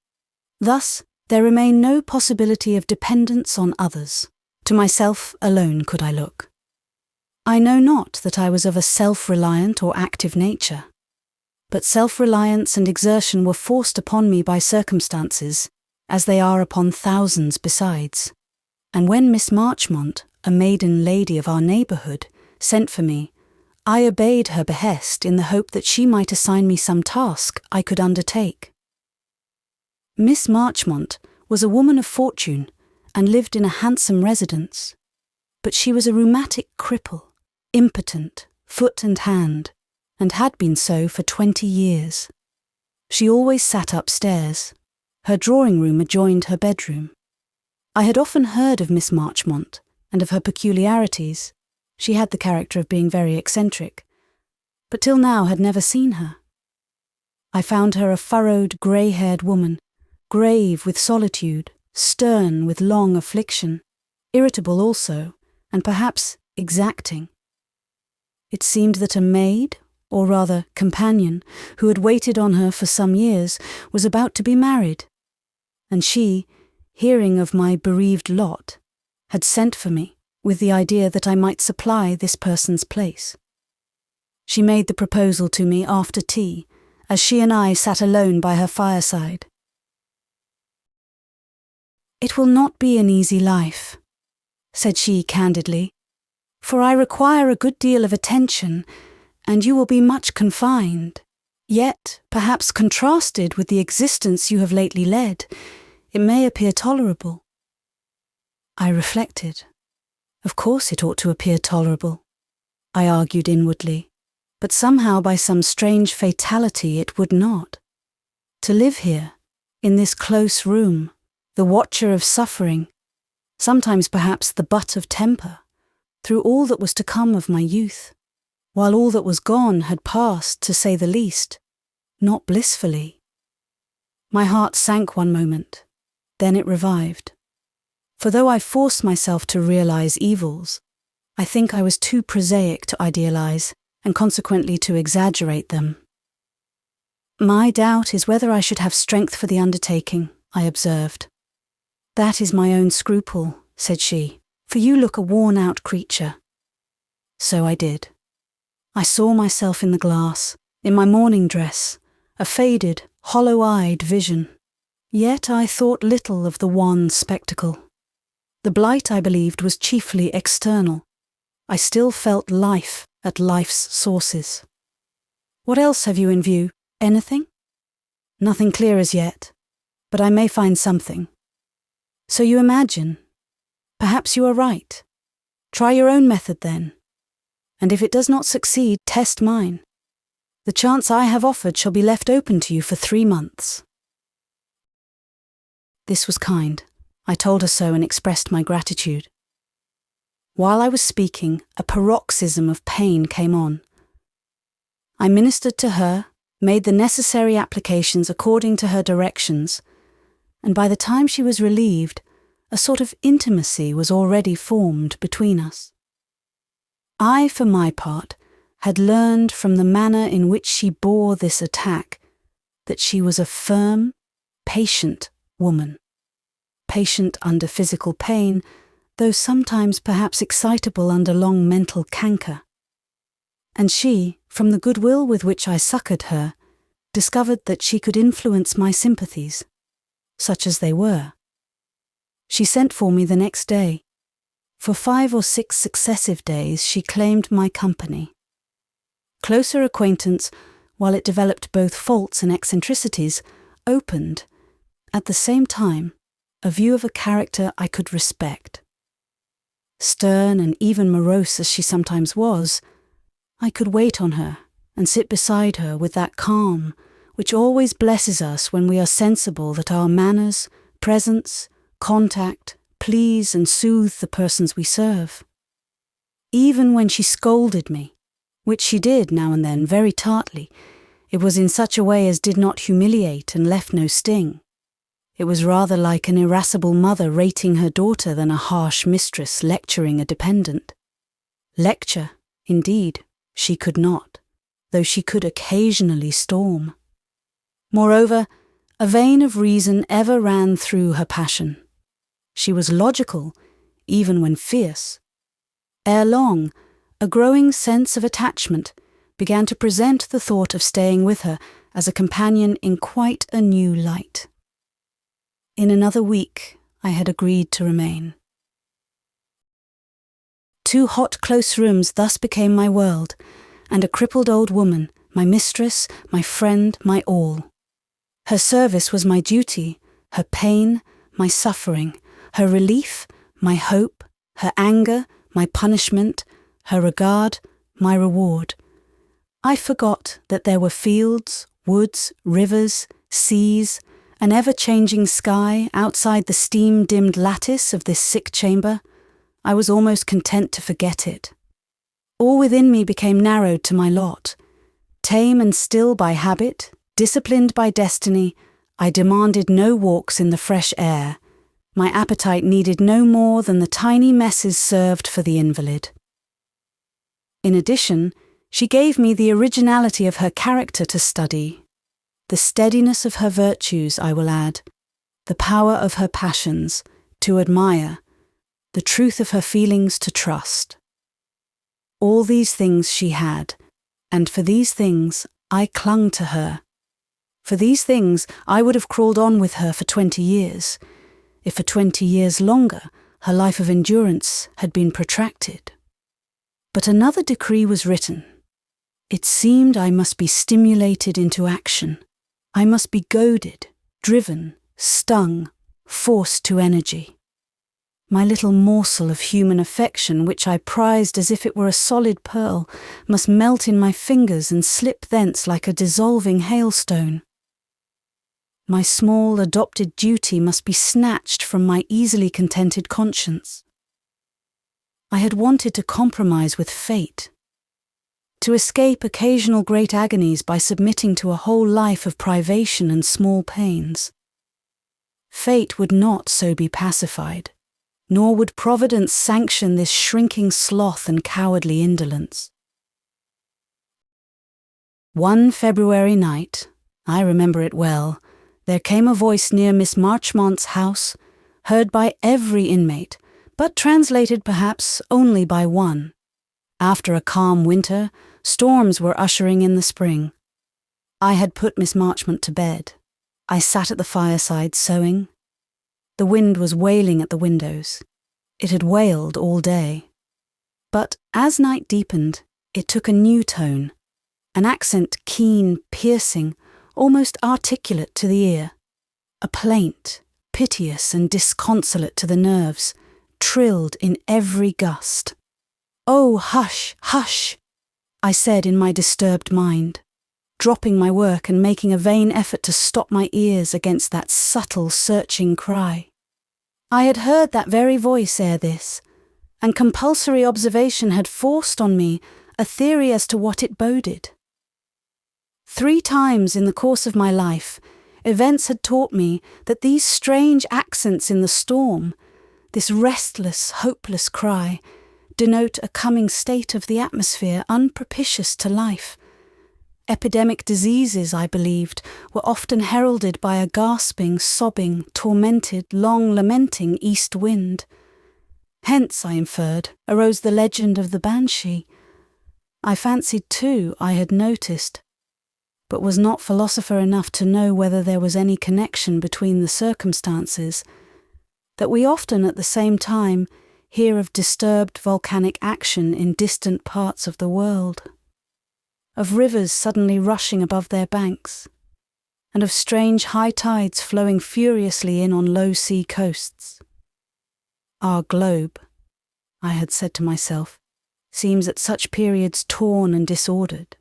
Thus, there remained no possibility of dependence on others. To myself alone could I look. I know not that I was of a self-reliant or active nature, but self-reliance and exertion were forced upon me by circumstances, as they are upon thousands besides. And when Miss Marchmont, a maiden lady of our neighbourhood, sent for me, I obeyed her behest in the hope that she might assign me some task I could undertake. Miss Marchmont was a woman of fortune and lived in a handsome residence, but she was a rheumatic cripple, impotent, foot and hand, and had been so for 20 years. She always sat upstairs. Her drawing-room adjoined her bedroom. I had often heard of Miss Marchmont and of her peculiarities. She had the character of being very eccentric, but till now had never seen her. I found her a furrowed, grey-haired woman, grave with solitude, stern with long affliction, irritable also, and perhaps exacting. It seemed that a maid, or rather companion, who had waited on her for some years, was about to be married, and she, hearing of my bereaved lot, had sent for me, with the idea that I might supply this person's place. She made the proposal to me after tea, as she and I sat alone by her fireside. "It will not be an easy life," said she candidly, "for I require a good deal of attention, and you will be much confined. Yet, perhaps contrasted with the existence you have lately led, it may appear tolerable." I reflected. Of course it ought to appear tolerable, I argued inwardly, but somehow by some strange fatality it would not. To live here, in this close room, the watcher of suffering, sometimes perhaps the butt of temper, through all that was to come of my youth, while all that was gone had passed, to say the least, not blissfully. My heart sank one moment, then it revived. For though I forced myself to realize evils, I think I was too prosaic to idealize, and consequently to exaggerate them. "My doubt is whether I should have strength for the undertaking," I observed. "That is my own scruple," said she, "for you look a worn-out creature." So I did. I saw myself in the glass, in my morning dress, a faded, hollow-eyed vision. Yet I thought little of the wan spectacle. The blight, I believed, was chiefly external. I still felt life at life's sources. "What else have you in view? Anything?" "Nothing clear as yet, but I may find something." "So you imagine? Perhaps you are right. Try your own method then, and if it does not succeed, test mine. The chance I have offered shall be left open to you for 3 months." This was kind. I told her so and expressed my gratitude. While I was speaking, a paroxysm of pain came on. I ministered to her, made the necessary applications according to her directions, and by the time she was relieved, a sort of intimacy was already formed between us. I, for my part, had learned from the manner in which she bore this attack that she was a firm, patient woman, patient under physical pain, though sometimes perhaps excitable under long mental canker. And she, from the goodwill with which I succoured her, discovered that she could influence my sympathies, such as they were. She sent for me the next day. For 5 or 6 successive days she claimed my company. Closer acquaintance, while it developed both faults and eccentricities, opened, at the same time, a view of a character I could respect. Stern and even morose as she sometimes was, I could wait on her and sit beside her with that calm which always blesses us when we are sensible that our manners, presence, contact, please and soothe the persons we serve. Even when she scolded me, which she did now and then very tartly, it was in such a way as did not humiliate and left no sting. It was rather like an irascible mother rating her daughter than a harsh mistress lecturing a dependent. Lecture, indeed, she could not, though she could occasionally storm. Moreover, a vein of reason ever ran through her passion. She was logical, even when fierce. Ere long, a growing sense of attachment began to present the thought of staying with her as a companion in quite a new light. In another week, I had agreed to remain. 2 hot, close rooms thus became my world, and a crippled old woman, my mistress, my friend, my all. Her service was my duty, her pain, my suffering, her relief, my hope, her anger, my punishment, her regard, my reward. I forgot that there were fields, woods, rivers, seas, an ever-changing sky outside the steam-dimmed lattice of this sick chamber. I was almost content to forget it. All within me became narrowed to my lot. Tame and still by habit, disciplined by destiny, I demanded no walks in the fresh air. My appetite needed no more than the tiny messes served for the invalid. In addition, she gave me the originality of her character to study, the steadiness of her virtues, I will add, the power of her passions to admire, the truth of her feelings to trust. All these things she had, and for these things I clung to her. For these things I would have crawled on with her for 20 years, if for 20 years longer her life of endurance had been protracted. But another decree was written. It seemed I must be stimulated into action. I must be goaded, driven, stung, forced to energy. My little morsel of human affection, which I prized as if it were a solid pearl, must melt in my fingers and slip thence like a dissolving hailstone. My small adopted duty must be snatched from my easily contented conscience. I had wanted to compromise with fate, to escape occasional great agonies by submitting to a whole life of privation and small pains. Fate would not so be pacified, nor would Providence sanction this shrinking sloth and cowardly indolence. One February night, I remember it well, there came a voice near Miss Marchmont's house, heard by every inmate, but translated perhaps only by one. After a calm winter, storms were ushering in the spring. I had put Miss Marchmont to bed. I sat at the fireside sewing. The wind was wailing at the windows. It had wailed all day. But as night deepened, it took a new tone, an accent keen, piercing, almost articulate to the ear, a plaint, piteous and disconsolate to the nerves, trilled in every gust. "Oh, hush, hush," I said in my disturbed mind, dropping my work and making a vain effort to stop my ears against that subtle, searching cry. I had heard that very voice ere this, and compulsory observation had forced on me a theory as to what it boded. 3 times in the course of my life, events had taught me that these strange accents in the storm, this restless, hopeless cry, denote a coming state of the atmosphere unpropitious to life. Epidemic diseases, I believed, were often heralded by a gasping, sobbing, tormented, long lamenting east wind. Hence, I inferred, arose the legend of the banshee. I fancied, too, I had noticed, but was not philosopher enough to know whether there was any connection between the circumstances, that we often at the same time hear of disturbed volcanic action in distant parts of the world, of rivers suddenly rushing above their banks, and of strange high tides flowing furiously in on low sea coasts. Our globe, I had said to myself, seems at such periods torn and disordered.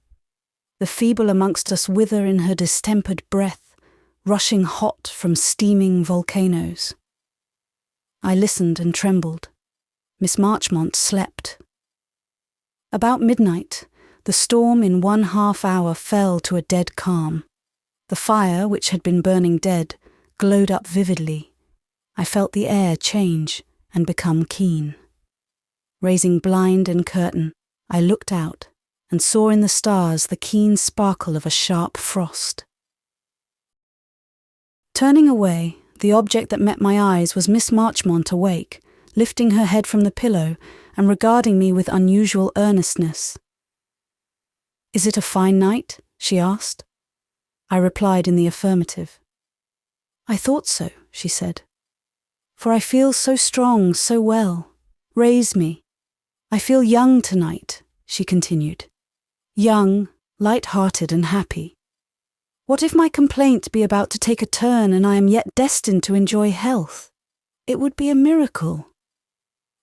The feeble amongst us wither in her distempered breath, rushing hot from steaming volcanoes. I listened and trembled. Miss Marchmont slept. About midnight, the storm in 1/2 hour fell to a dead calm. The fire, which had been burning dead, glowed up vividly. I felt the air change and become keen. Raising blind and curtain, I looked out and saw in the stars the keen sparkle of a sharp frost. Turning away, the object that met my eyes was Miss Marchmont awake, lifting her head from the pillow and regarding me with unusual earnestness. "Is it a fine night?" she asked. I replied in the affirmative. "I thought so," she said. "For I feel so strong, so well. Raise me. I feel young tonight," she continued. "Young, light-hearted and happy. What if my complaint be about to take a turn and I am yet destined to enjoy health? It would be a miracle.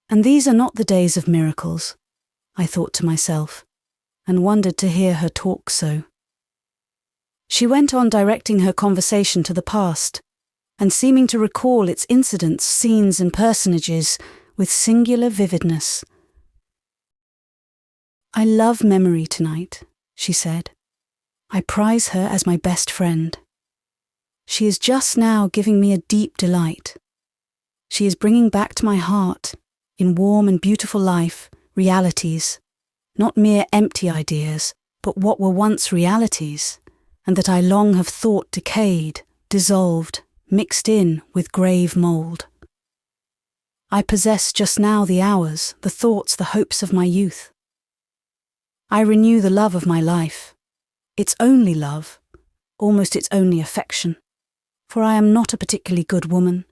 And these are not the days of miracles," I thought to myself, and wondered to hear her talk so. She went on directing her conversation to the past, and seeming to recall its incidents, scenes and personages with singular vividness. "I love memory tonight," she said. "I prize her as my best friend. She is just now giving me a deep delight. She is bringing back to my heart, in warm and beautiful life, realities, not mere empty ideas, but what were once realities, and that I long have thought decayed, dissolved, mixed in with grave mould. I possess just now the hours, the thoughts, the hopes of my youth. I renew the love of my life, its only love, almost its only affection, for I am not a particularly good woman,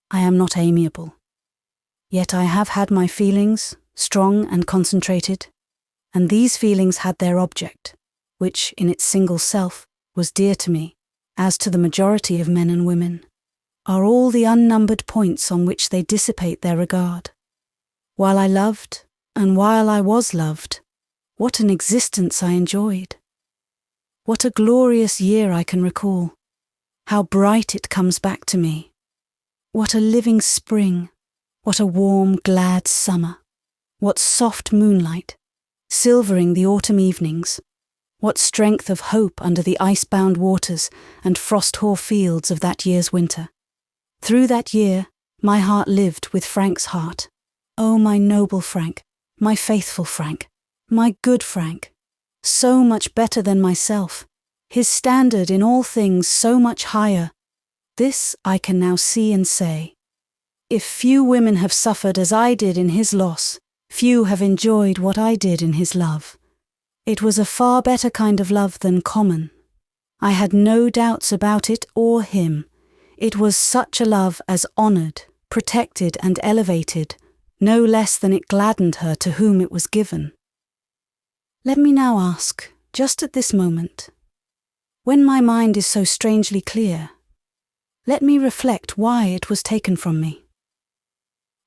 I am not amiable. Yet I have had my feelings, strong and concentrated, and these feelings had their object, which in its single self was dear to me, as to the majority of men and women, are all the unnumbered points on which they dissipate their regard. While I loved, and while I was loved, what an existence I enjoyed. What a glorious year I can recall. How bright it comes back to me. What a living spring. What a warm, glad summer. What soft moonlight, silvering the autumn evenings. What strength of hope under the ice-bound waters and frost-hoar fields of that year's winter. Through that year, my heart lived with Frank's heart. Oh, my noble Frank, my faithful Frank, my good Frank, so much better than myself, his standard in all things so much higher. This I can now see and say. If few women have suffered as I did in his loss, few have enjoyed what I did in his love. It was a far better kind of love than common. I had no doubts about it or him. It was such a love as honoured, protected and elevated, no less than it gladdened her to whom it was given. Let me now ask, just at this moment, when my mind is so strangely clear, let me reflect why it was taken from me.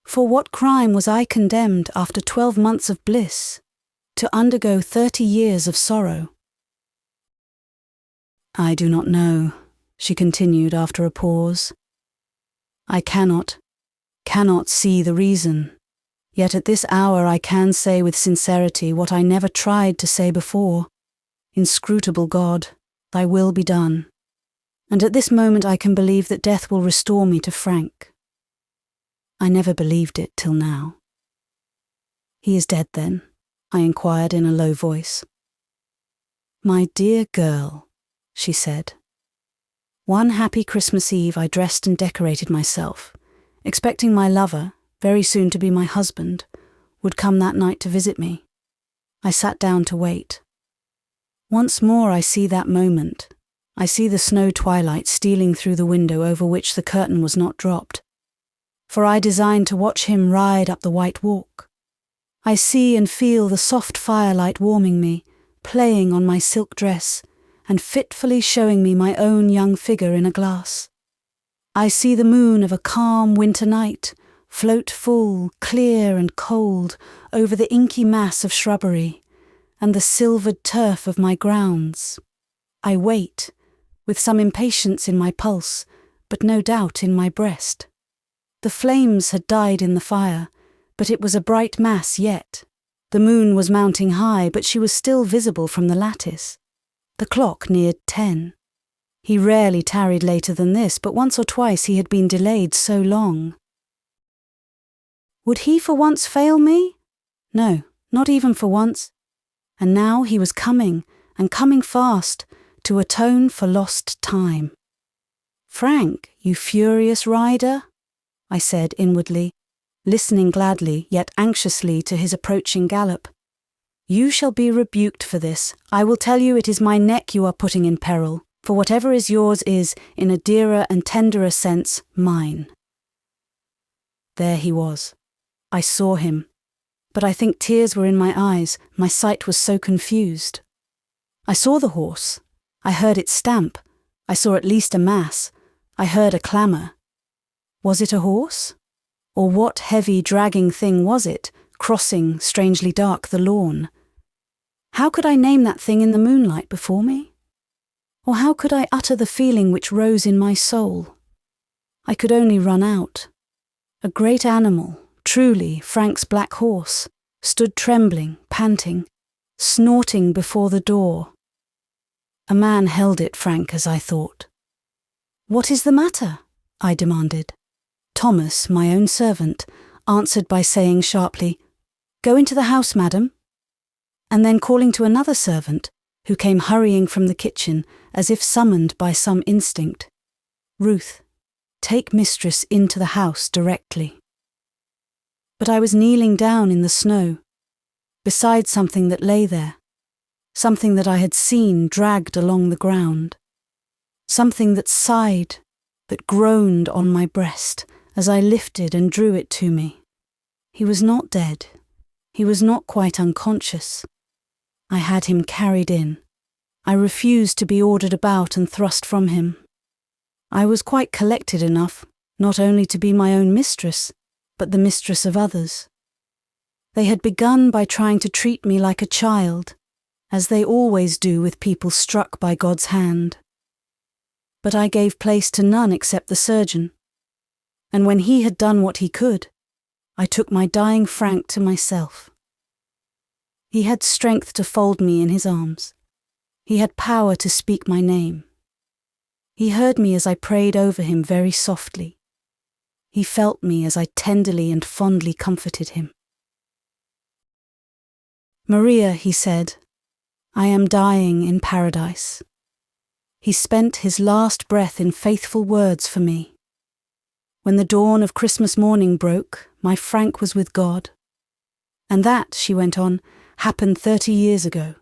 For what crime was I condemned after 12 months of bliss to undergo 30 years of sorrow? I do not know, she continued after a pause. I cannot see the reason. Yet at this hour I can say with sincerity what I never tried to say before. Inscrutable God, thy will be done. And at this moment I can believe that death will restore me to Frank. I never believed it till now. He is dead then? I inquired in a low voice. My dear girl, she said. One happy Christmas Eve I dressed and decorated myself, expecting my lover, very soon to be my husband, would come that night to visit me. I sat down to wait. Once more I see that moment. I see the snow twilight stealing through the window over which the curtain was not dropped, for I designed to watch him ride up the white walk. I see and feel the soft firelight warming me, playing on my silk dress, and fitfully showing me my own young figure in a glass. I see the moon of a calm winter night float full, clear and cold over the inky mass of shrubbery and the silvered turf of my grounds. I wait, with some impatience in my pulse, but no doubt in my breast. The flames had died in the fire, but it was a bright mass yet. The moon was mounting high, but she was still visible from the lattice. The clock neared 10. He rarely tarried later than this, but once or twice he had been delayed so long. Would he for once fail me? No, not even for once. And now he was coming, and coming fast, to atone for lost time. Frank, you furious rider, I said inwardly, listening gladly yet anxiously to his approaching gallop. You shall be rebuked for this. I will tell you it is my neck you are putting in peril, for whatever is yours is, in a dearer and tenderer sense, mine. There he was. I saw him, but I think tears were in my eyes, my sight was so confused. I saw the horse. I heard it stamp. I saw at least a mass. I heard a clamour. Was it a horse? Or what heavy, dragging thing was it, crossing, strangely dark, the lawn? How could I name that thing in the moonlight before me? Or how could I utter the feeling which rose in my soul? I could only run out. A great animal, truly Frank's black horse, stood trembling, panting, snorting before the door. A man held it, Frank, as I thought. What is the matter? I demanded. Thomas, my own servant, answered by saying sharply, Go into the house, madam. And then calling to another servant, who came hurrying from the kitchen, as if summoned by some instinct, Ruth, take mistress into the house directly. But I was kneeling down in the snow, beside something that lay there, something that I had seen dragged along the ground, something that sighed, that groaned on my breast as I lifted and drew it to me. He was not dead. He was not quite unconscious. I had him carried in. I refused to be ordered about and thrust from him. I was quite collected enough, not only to be my own mistress, but the mistress of others. They had begun by trying to treat me like a child, as they always do with people struck by God's hand. But I gave place to none except the surgeon, and when he had done what he could, I took my dying Frank to myself. He had strength to fold me in his arms. He had power to speak my name. He heard me as I prayed over him very softly. He felt me as I tenderly and fondly comforted him. Maria, he said, I am dying in paradise. He spent his last breath in faithful words for me. When the dawn of Christmas morning broke, my Frank was with God. And that, she went on, happened 30 years ago.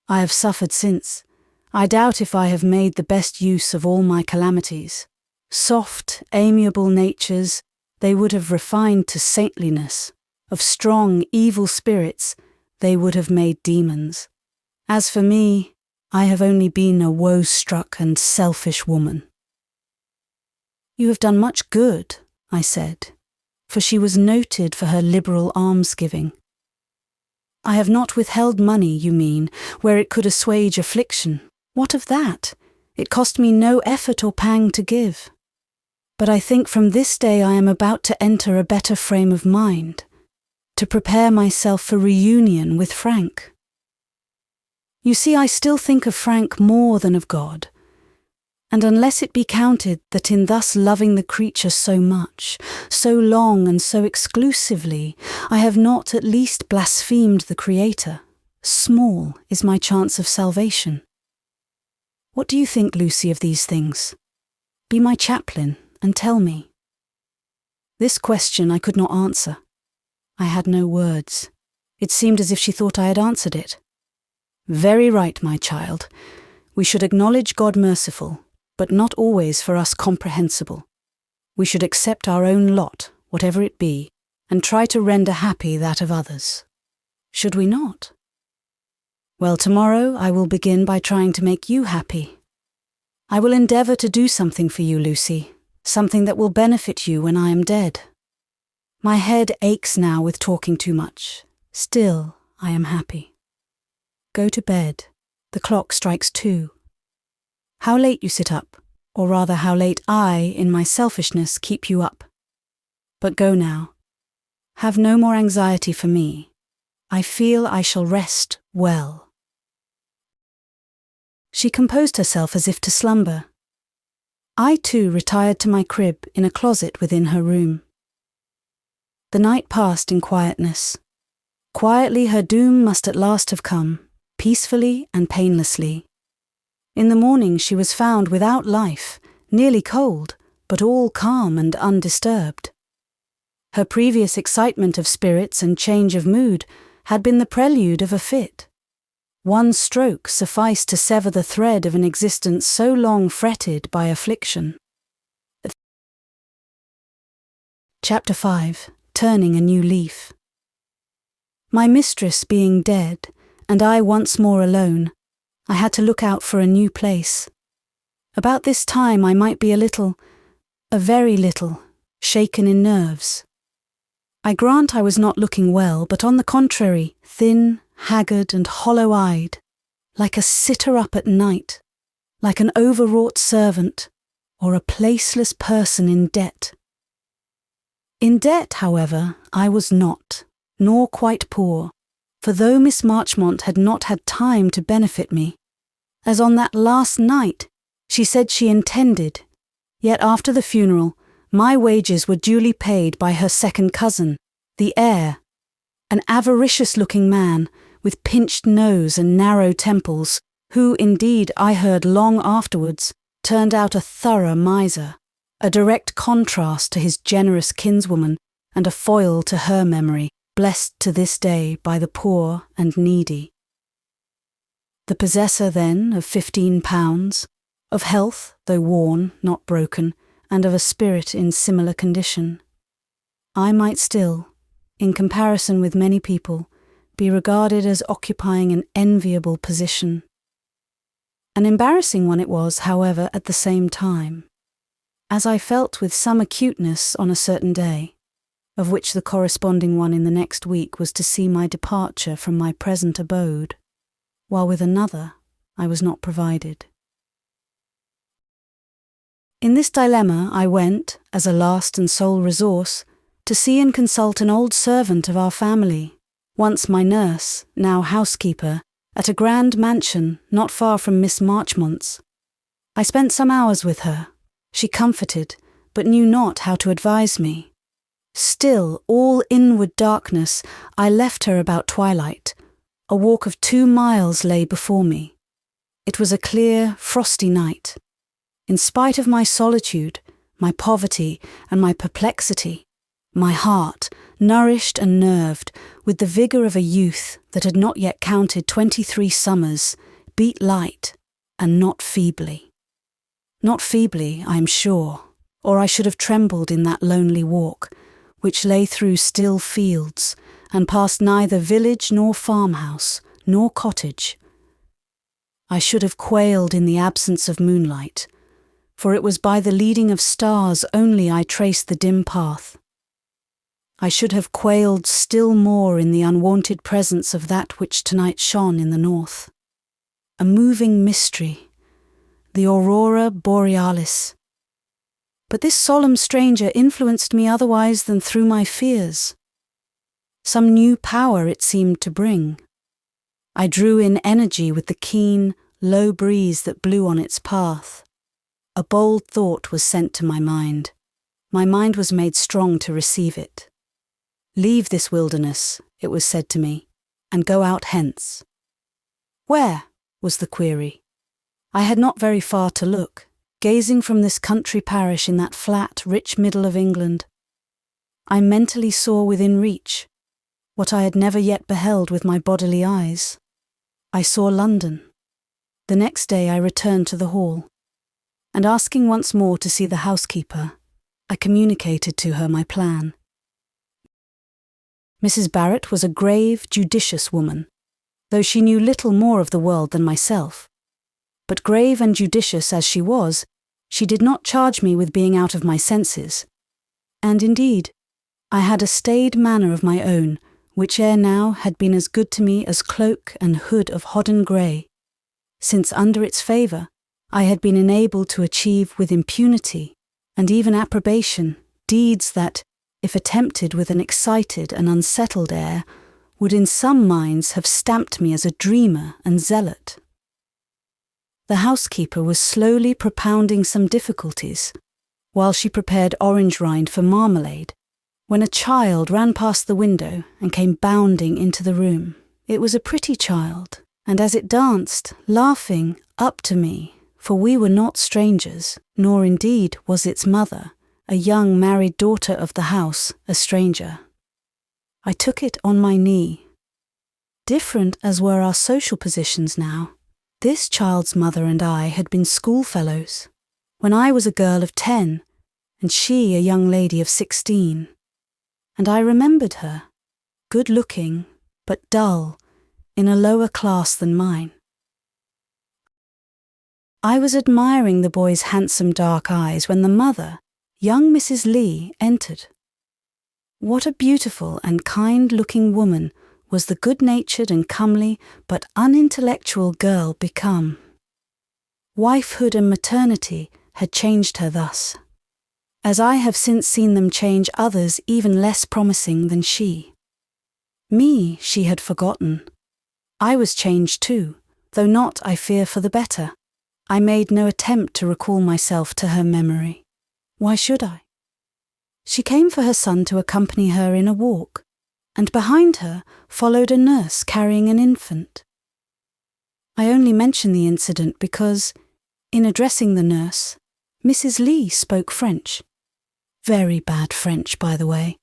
I have suffered since. I doubt if I have made the best use of all my calamities. Soft, amiable natures, they would have refined to saintliness. Of strong, evil spirits, they would have made demons. As for me, I have only been a woe-struck and selfish woman. You have done much good, I said, for she was noted for her liberal almsgiving. I have not withheld money, you mean, where it could assuage affliction. What of that? It cost me no effort or pang to give. But I think from this day I am about to enter a better frame of mind, to prepare myself for reunion with Frank. You see, I still think of Frank more than of God. And unless it be counted that in thus loving the creature so much, so long and so exclusively, I have not at least blasphemed the Creator, small is my chance of salvation. What do you think, Lucy, of these things? Be my chaplain and tell me. This question I could not answer. I had no words. It seemed as if she thought I had answered it. Very right, my child. We should acknowledge God merciful, but not always for us comprehensible. We should accept our own lot, whatever it be, and try to render happy that of others. Should we not? Well, tomorrow I will begin by trying to make you happy. I will endeavour to do something for you, Lucy, something that will benefit you when I am dead. My head aches now with talking too much. Still, I am happy. Go to bed. The clock strikes 2. How late you sit up, or rather how late I, in my selfishness, keep you up. But go now. Have no more anxiety for me. I feel I shall rest well. She composed herself as if to slumber. I too retired to my crib in a closet within her room. The night passed in quietness. Quietly her doom must at last have come, peacefully and painlessly. In the morning she was found without life, nearly cold, but all calm and undisturbed. Her previous excitement of spirits and change of mood had been the prelude of a fit. One stroke sufficed to sever the thread of an existence so long fretted by affliction. Chapter 5. Turning a new leaf. My mistress being dead, and I once more alone, I had to look out for a new place. About this time I might be a very little, shaken in nerves. I grant I was not looking well, but on the contrary, thin, haggard and hollow-eyed, like a sitter-up at night, like an overwrought servant, or a placeless person in debt. In debt, however, I was not, nor quite poor, for though Miss Marchmont had not had time to benefit me, as on that last night she said she intended, yet after the funeral my wages were duly paid by her second cousin, the heir, an avaricious-looking man with pinched nose and narrow temples, who, indeed, I heard long afterwards, turned out a thorough miser, a direct contrast to his generous kinswoman and a foil to her memory, blessed to this day by the poor and needy. The possessor, then, of £15, of health, though worn, not broken, and of a spirit in similar condition. I might still, in comparison with many people, be regarded as occupying an enviable position. An embarrassing one it was, however, at the same time, as I felt with some acuteness on a certain day, of which the corresponding one in the next week was to see my departure from my present abode, while with another I was not provided. In this dilemma I went, as a last and sole resource, to see and consult an old servant of our family, once my nurse, now housekeeper, at a grand mansion not far from Miss Marchmont's. I spent some hours with her. She comforted, but knew not how to advise me. Still, all inward darkness, I left her about twilight. A walk of 2 miles lay before me. It was a clear, frosty night. In spite of my solitude, my poverty, and my perplexity, my heart, nourished and nerved with the vigour of a youth that had not yet counted 23 summers, beat light, and not feebly. Not feebly, I am sure, or I should have trembled in that lonely walk, which lay through still fields, and past neither village nor farmhouse, nor cottage. I should have quailed in the absence of moonlight, for it was by the leading of stars only I traced the dim path. I should have quailed still more in the unwonted presence of that which tonight shone in the north. A moving mystery, the aurora borealis. But this solemn stranger influenced me otherwise than through my fears. Some new power it seemed to bring. I drew in energy with the keen, low breeze that blew on its path. A bold thought was sent to my mind. My mind was made strong to receive it. "Leave this wilderness," it was said to me, "and go out hence." "Where?" was the query. I had not very far to look, gazing from this country parish in that flat, rich middle of England. I mentally saw within reach what I had never yet beheld with my bodily eyes. I saw London. The next day I returned to the hall, and asking once more to see the housekeeper, I communicated to her my plan. Mrs. Barrett was a grave, judicious woman, though she knew little more of the world than myself. But grave and judicious as she was, she did not charge me with being out of my senses. And indeed, I had a staid manner of my own, which ere now had been as good to me as cloak and hood of hodden grey, since under its favour I had been enabled to achieve with impunity and even approbation deeds that, if attempted with an excited and unsettled air, would in some minds have stamped me as a dreamer and zealot. The housekeeper was slowly propounding some difficulties, while she prepared orange rind for marmalade, when a child ran past the window and came bounding into the room. It was a pretty child, and as it danced, laughing, up to me, for we were not strangers, nor indeed was its mother, a young married daughter of the house, a stranger. I took it on my knee. Different as were our social positions now, this child's mother and I had been schoolfellows, when I was a girl of 10, and she a young lady of 16. And I remembered her, good-looking, but dull, in a lower class than mine. I was admiring the boy's handsome dark eyes when the mother, young Mrs. Lee, entered. What a beautiful and kind-looking woman was the good-natured and comely but unintellectual girl become. Wifehood and maternity had changed her thus, as I have since seen them change others even less promising than she. Me she had forgotten. I was changed too, though not, I fear, for the better. I made no attempt to recall myself to her memory. Why should I? She came for her son to accompany her in a walk, and behind her followed a nurse carrying an infant. I only mention the incident because, in addressing the nurse, Mrs. Lee spoke French. Very bad French, by the way,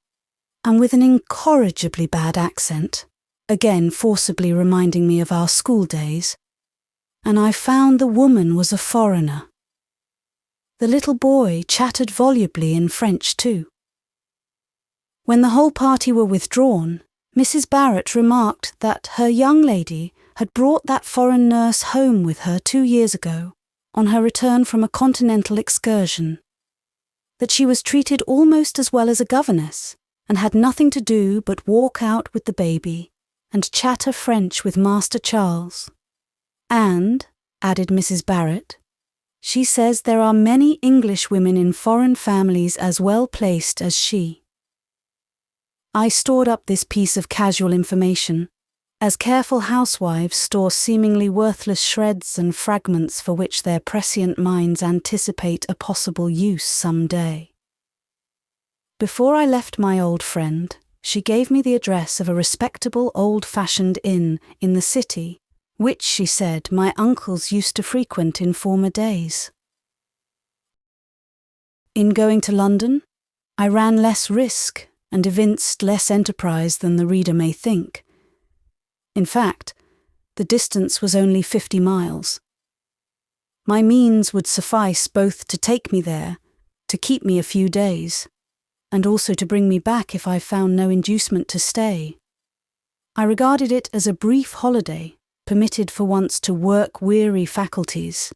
and with an incorrigibly bad accent, again forcibly reminding me of our school days, and I found the woman was a foreigner. The little boy chattered volubly in French too. When the whole party were withdrawn, Mrs. Barrett remarked that her young lady had brought that foreign nurse home with her 2 years ago, on her return from a continental excursion, that she was treated almost as well as a governess, and had nothing to do but walk out with the baby and chatter French with Master Charles. And, added Mrs. Barrett, she says there are many English women in foreign families as well placed as she. I stored up this piece of casual information, as careful housewives store seemingly worthless shreds and fragments for which their prescient minds anticipate a possible use some day. Before I left my old friend, she gave me the address of a respectable old-fashioned inn in the city, which, she said, my uncles used to frequent in former days. In going to London, I ran less risk and evinced less enterprise than the reader may think. In fact, the distance was only 50 miles. My means would suffice both to take me there, to keep me a few days, and also to bring me back if I found no inducement to stay. I regarded it as a brief holiday, permitted for once to work weary faculties,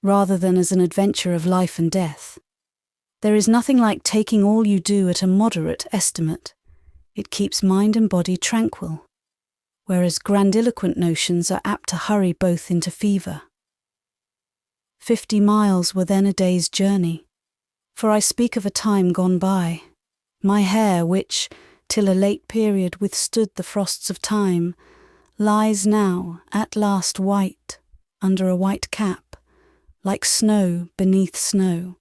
rather than as an adventure of life and death. There is nothing like taking all you do at a moderate estimate. It keeps mind and body tranquil, whereas grandiloquent notions are apt to hurry both into fever. 50 miles were then a day's journey, for I speak of a time gone by. My hair, which, till a late period withstood the frosts of time, lies now, at last white, under a white cap, like snow beneath snow.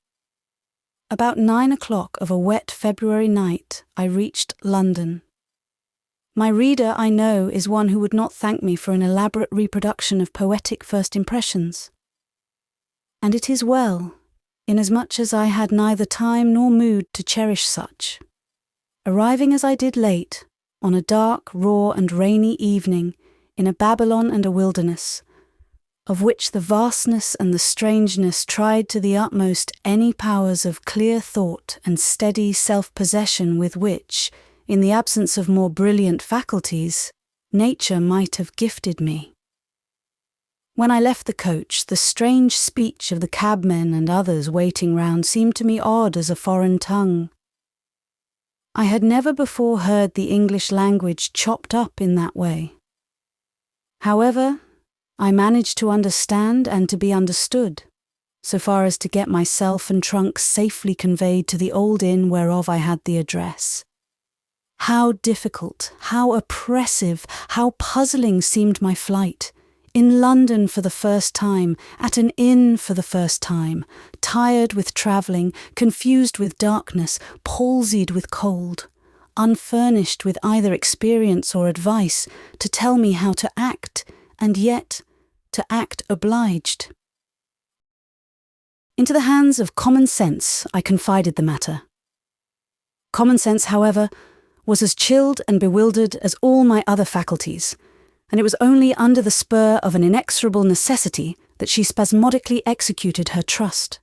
About 9 o'clock of a wet February night, I reached London. My reader, I know, is one who would not thank me for an elaborate reproduction of poetic first impressions. And it is well, inasmuch as I had neither time nor mood to cherish such. Arriving as I did late, on a dark, raw and rainy evening, in a Babylon and a wilderness, of which the vastness and the strangeness tried to the utmost any powers of clear thought and steady self-possession with which, in the absence of more brilliant faculties, nature might have gifted me. When I left the coach, the strange speech of the cabmen and others waiting round seemed to me odd as a foreign tongue. I had never before heard the English language chopped up in that way. However, I managed to understand and to be understood, so far as to get myself and trunk safely conveyed to the old inn whereof I had the address. How difficult, how oppressive, how puzzling seemed my flight, in London for the first time, at an inn for the first time, tired with travelling, confused with darkness, palsied with cold, unfurnished with either experience or advice to tell me how to act, and yet to act obliged. Into the hands of common sense I confided the matter. Common sense, however, was as chilled and bewildered as all my other faculties, and it was only under the spur of an inexorable necessity that she spasmodically executed her trust.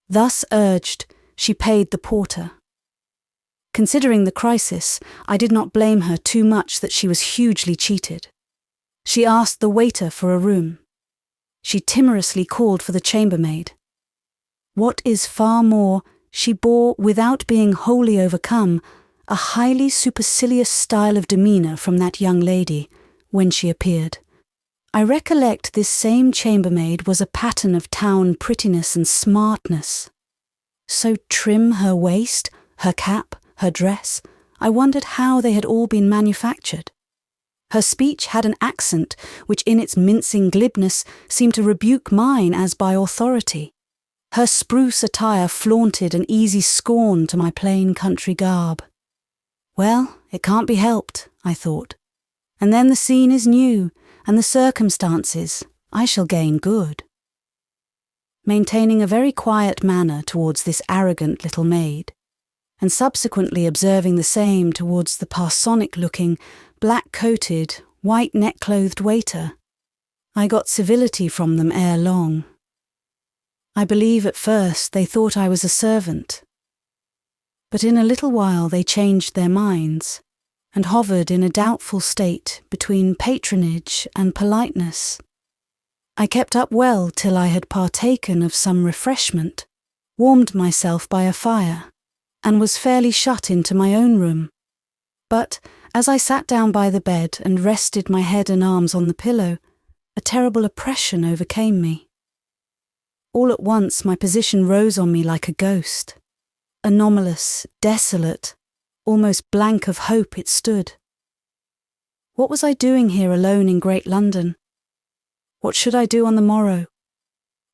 Thus urged, she paid the porter. Considering the crisis, I did not blame her too much that she was hugely cheated. She asked the waiter for a room. She timorously called for the chambermaid. What is far more, she bore, without being wholly overcome, a highly supercilious style of demeanour from that young lady, when she appeared. I recollect this same chambermaid was a pattern of town prettiness and smartness. So trim her waist, her cap, her dress, I wondered how they had all been manufactured. Her speech had an accent which in its mincing glibness seemed to rebuke mine as by authority. Her spruce attire flaunted an easy scorn to my plain country garb. Well, it can't be helped, I thought. And then the scene is new, and the circumstances, I shall gain good. Maintaining a very quiet manner towards this arrogant little maid, and subsequently observing the same towards the parsonic-looking, black-coated, white neck-clothed waiter, I got civility from them ere long. I believe at first they thought I was a servant, but in a little while they changed their minds, and hovered in a doubtful state between patronage and politeness. I kept up well till I had partaken of some refreshment, warmed myself by a fire, and was fairly shut into my own room. But, as I sat down by the bed and rested my head and arms on the pillow, a terrible oppression overcame me. All at once my position rose on me like a ghost. Anomalous, desolate, almost blank of hope it stood. What was I doing here alone in great London? What should I do on the morrow?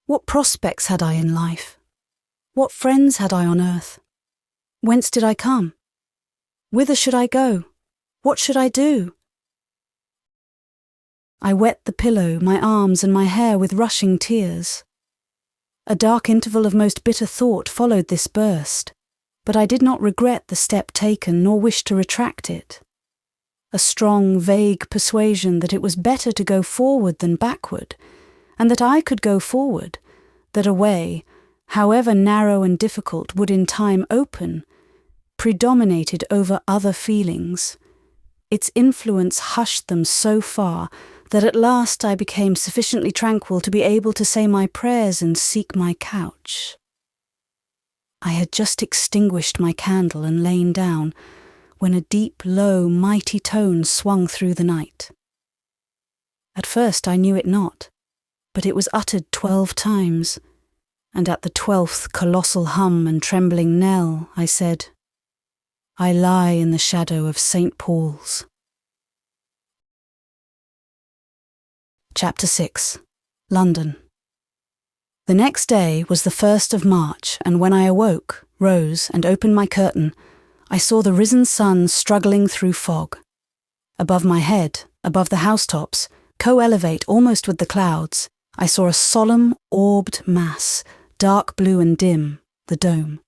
What prospects had I in life? What friends had I on earth? Whence did I come? Whither should I go? What should I do? I wet the pillow, my arms and my hair with rushing tears. A dark interval of most bitter thought followed this burst, but I did not regret the step taken nor wish to retract it. A strong, vague persuasion that it was better to go forward than backward, and that I could go forward, that a way, however narrow and difficult, would in time open, predominated over other feelings. Its influence hushed them so far that at last I became sufficiently tranquil to be able to say my prayers and seek my couch. I had just extinguished my candle and lain down, when a deep, low, mighty tone swung through the night. At first I knew it not, but it was uttered 12 times, and at the 12th colossal hum and trembling knell I said, "I lie in the shadow of St. Paul's." Chapter 6. London. The next day was the 1st of March, and when I awoke, rose, and opened my curtain, I saw the risen sun struggling through fog. Above my head, above the housetops, co-elevate almost with the clouds, I saw a solemn, orbed mass, dark blue and dim, the dome.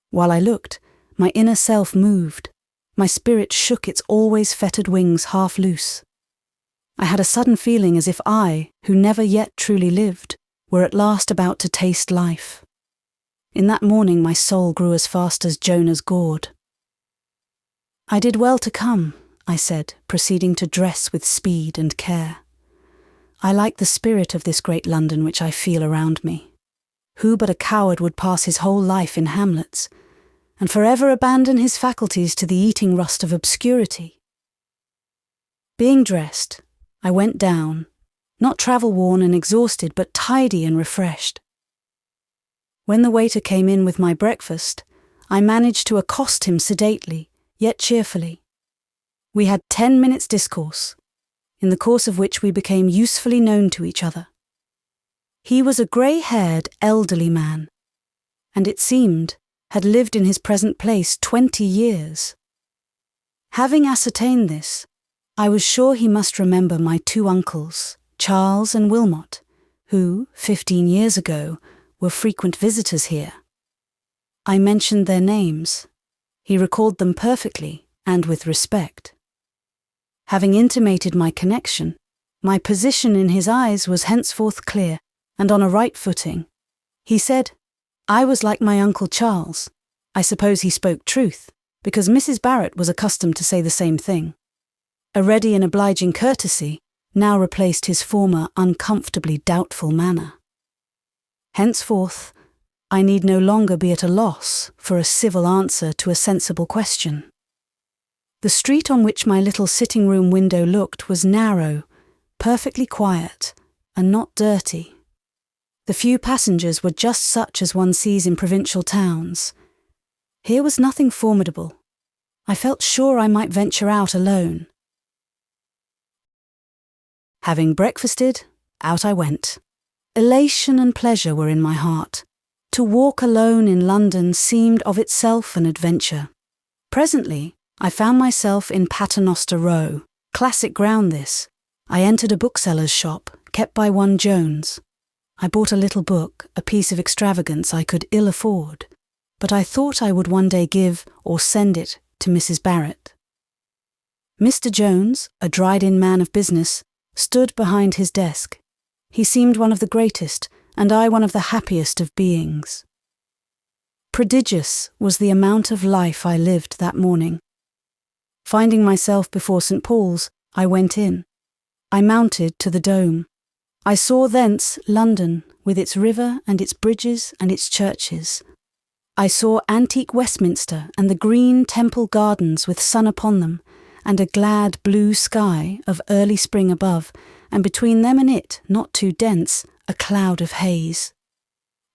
While I looked, my inner self moved. My spirit shook its always fettered wings half loose. I had a sudden feeling as if I, who never yet truly lived, were at last about to taste life. In that morning my soul grew as fast as Jonah's gourd. "I did well to come," I said, proceeding to dress with speed and care. "I like the spirit of this great London which I feel around me. Who but a coward would pass his whole life in hamlets, and forever abandon his faculties to the eating rust of obscurity?" Being dressed, I went down, not travel-worn and exhausted, but tidy and refreshed. When the waiter came in with my breakfast, I managed to accost him sedately, yet cheerfully. We had 10 minutes' discourse, in the course of which we became usefully known to each other. He was a grey-haired, elderly man, and it seemed had lived in his present place 20 years. Having ascertained this, I was sure he must remember my 2 uncles, Charles and Wilmot, who, 15 years ago, were frequent visitors here. I mentioned their names. He recalled them perfectly and with respect. Having intimated my connection, my position in his eyes was henceforth clear and on a right footing. He said, I was like my Uncle Charles. I suppose he spoke truth, because Mrs. Barrett was accustomed to say the same thing. A ready and obliging courtesy now replaced his former uncomfortably doubtful manner. Henceforth, I need no longer be at a loss for a civil answer to a sensible question. The street on which my little sitting-room window looked was narrow, perfectly quiet, and not dirty. The few passengers were just such as one sees in provincial towns. Here was nothing formidable. I felt sure I might venture out alone. Having breakfasted, out I went. Elation and pleasure were in my heart. To walk alone in London seemed of itself an adventure. Presently, I found myself in Paternoster Row. Classic ground this. I entered a bookseller's shop, kept by one Jones. I bought a little book, a piece of extravagance I could ill afford, but I thought I would one day give or send it to Mrs. Barrett. Mr. Jones, a dried-in man of business, stood behind his desk. He seemed one of the greatest, and I one of the happiest of beings. Prodigious was the amount of life I lived that morning. Finding myself before St. Paul's, I went in. I mounted to the dome. I saw thence London, with its river and its bridges and its churches. I saw antique Westminster and the green Temple Gardens with sun upon them, and a glad blue sky of early spring above, and between them and it, not too dense, a cloud of haze.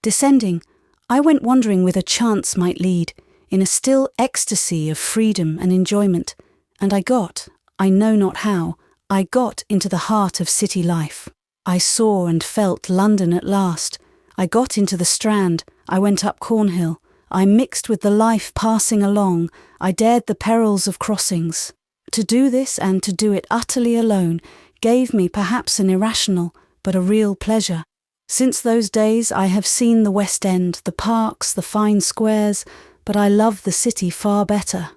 Descending, I went wandering whither chance might lead, in a still ecstasy of freedom and enjoyment, and I got, I know not how, I got into the heart of city life. I saw and felt London at last. I got into the Strand, I went up Cornhill, I mixed with the life passing along, I dared the perils of crossings. To do this and to do it utterly alone gave me perhaps an irrational but a real pleasure. Since those days I have seen the West End, the parks, the fine squares, but I love the city far better.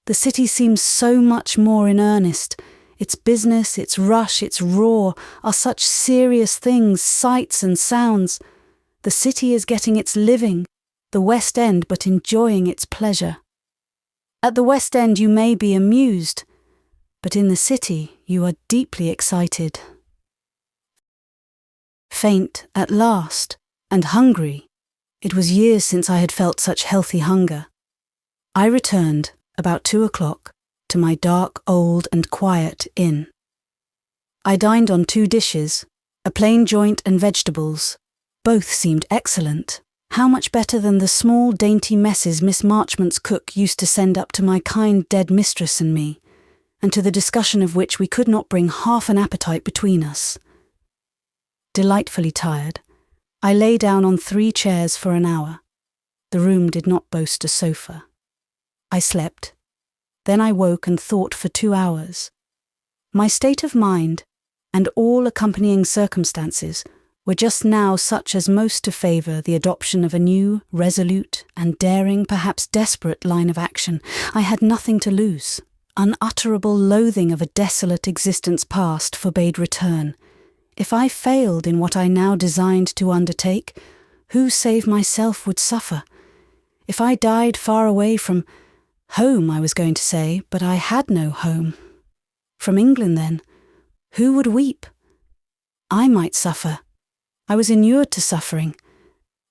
The city seems so much more in earnest. Its business, its rush, its roar are such serious things, sights and sounds. The city is getting its living, the West End but enjoying its pleasure. At the West End you may be amused, but in the city you are deeply excited. Faint at last, and hungry, it was years since I had felt such healthy hunger. I returned, about 2 o'clock, to my dark, old and quiet inn. I dined on 2 dishes, a plain joint and vegetables. Both seemed excellent. How much better than the small, dainty messes Miss Marchmont's cook used to send up to my kind dead mistress and me, and to the discussion of which we could not bring half an appetite between us. Delightfully tired, I lay down on 3 chairs for an hour. The room did not boast a sofa. I slept. Then I woke and thought for 2 hours. My state of mind, and all accompanying circumstances, were just now such as most to favour the adoption of a new, resolute, and daring, perhaps desperate line of action. I had nothing to lose. Unutterable loathing of a desolate existence past forbade return. If I failed in what I now designed to undertake, who save myself would suffer? If I died far away from home, I was going to say, but I had no home. From England, then, who would weep? I might suffer. I was inured to suffering.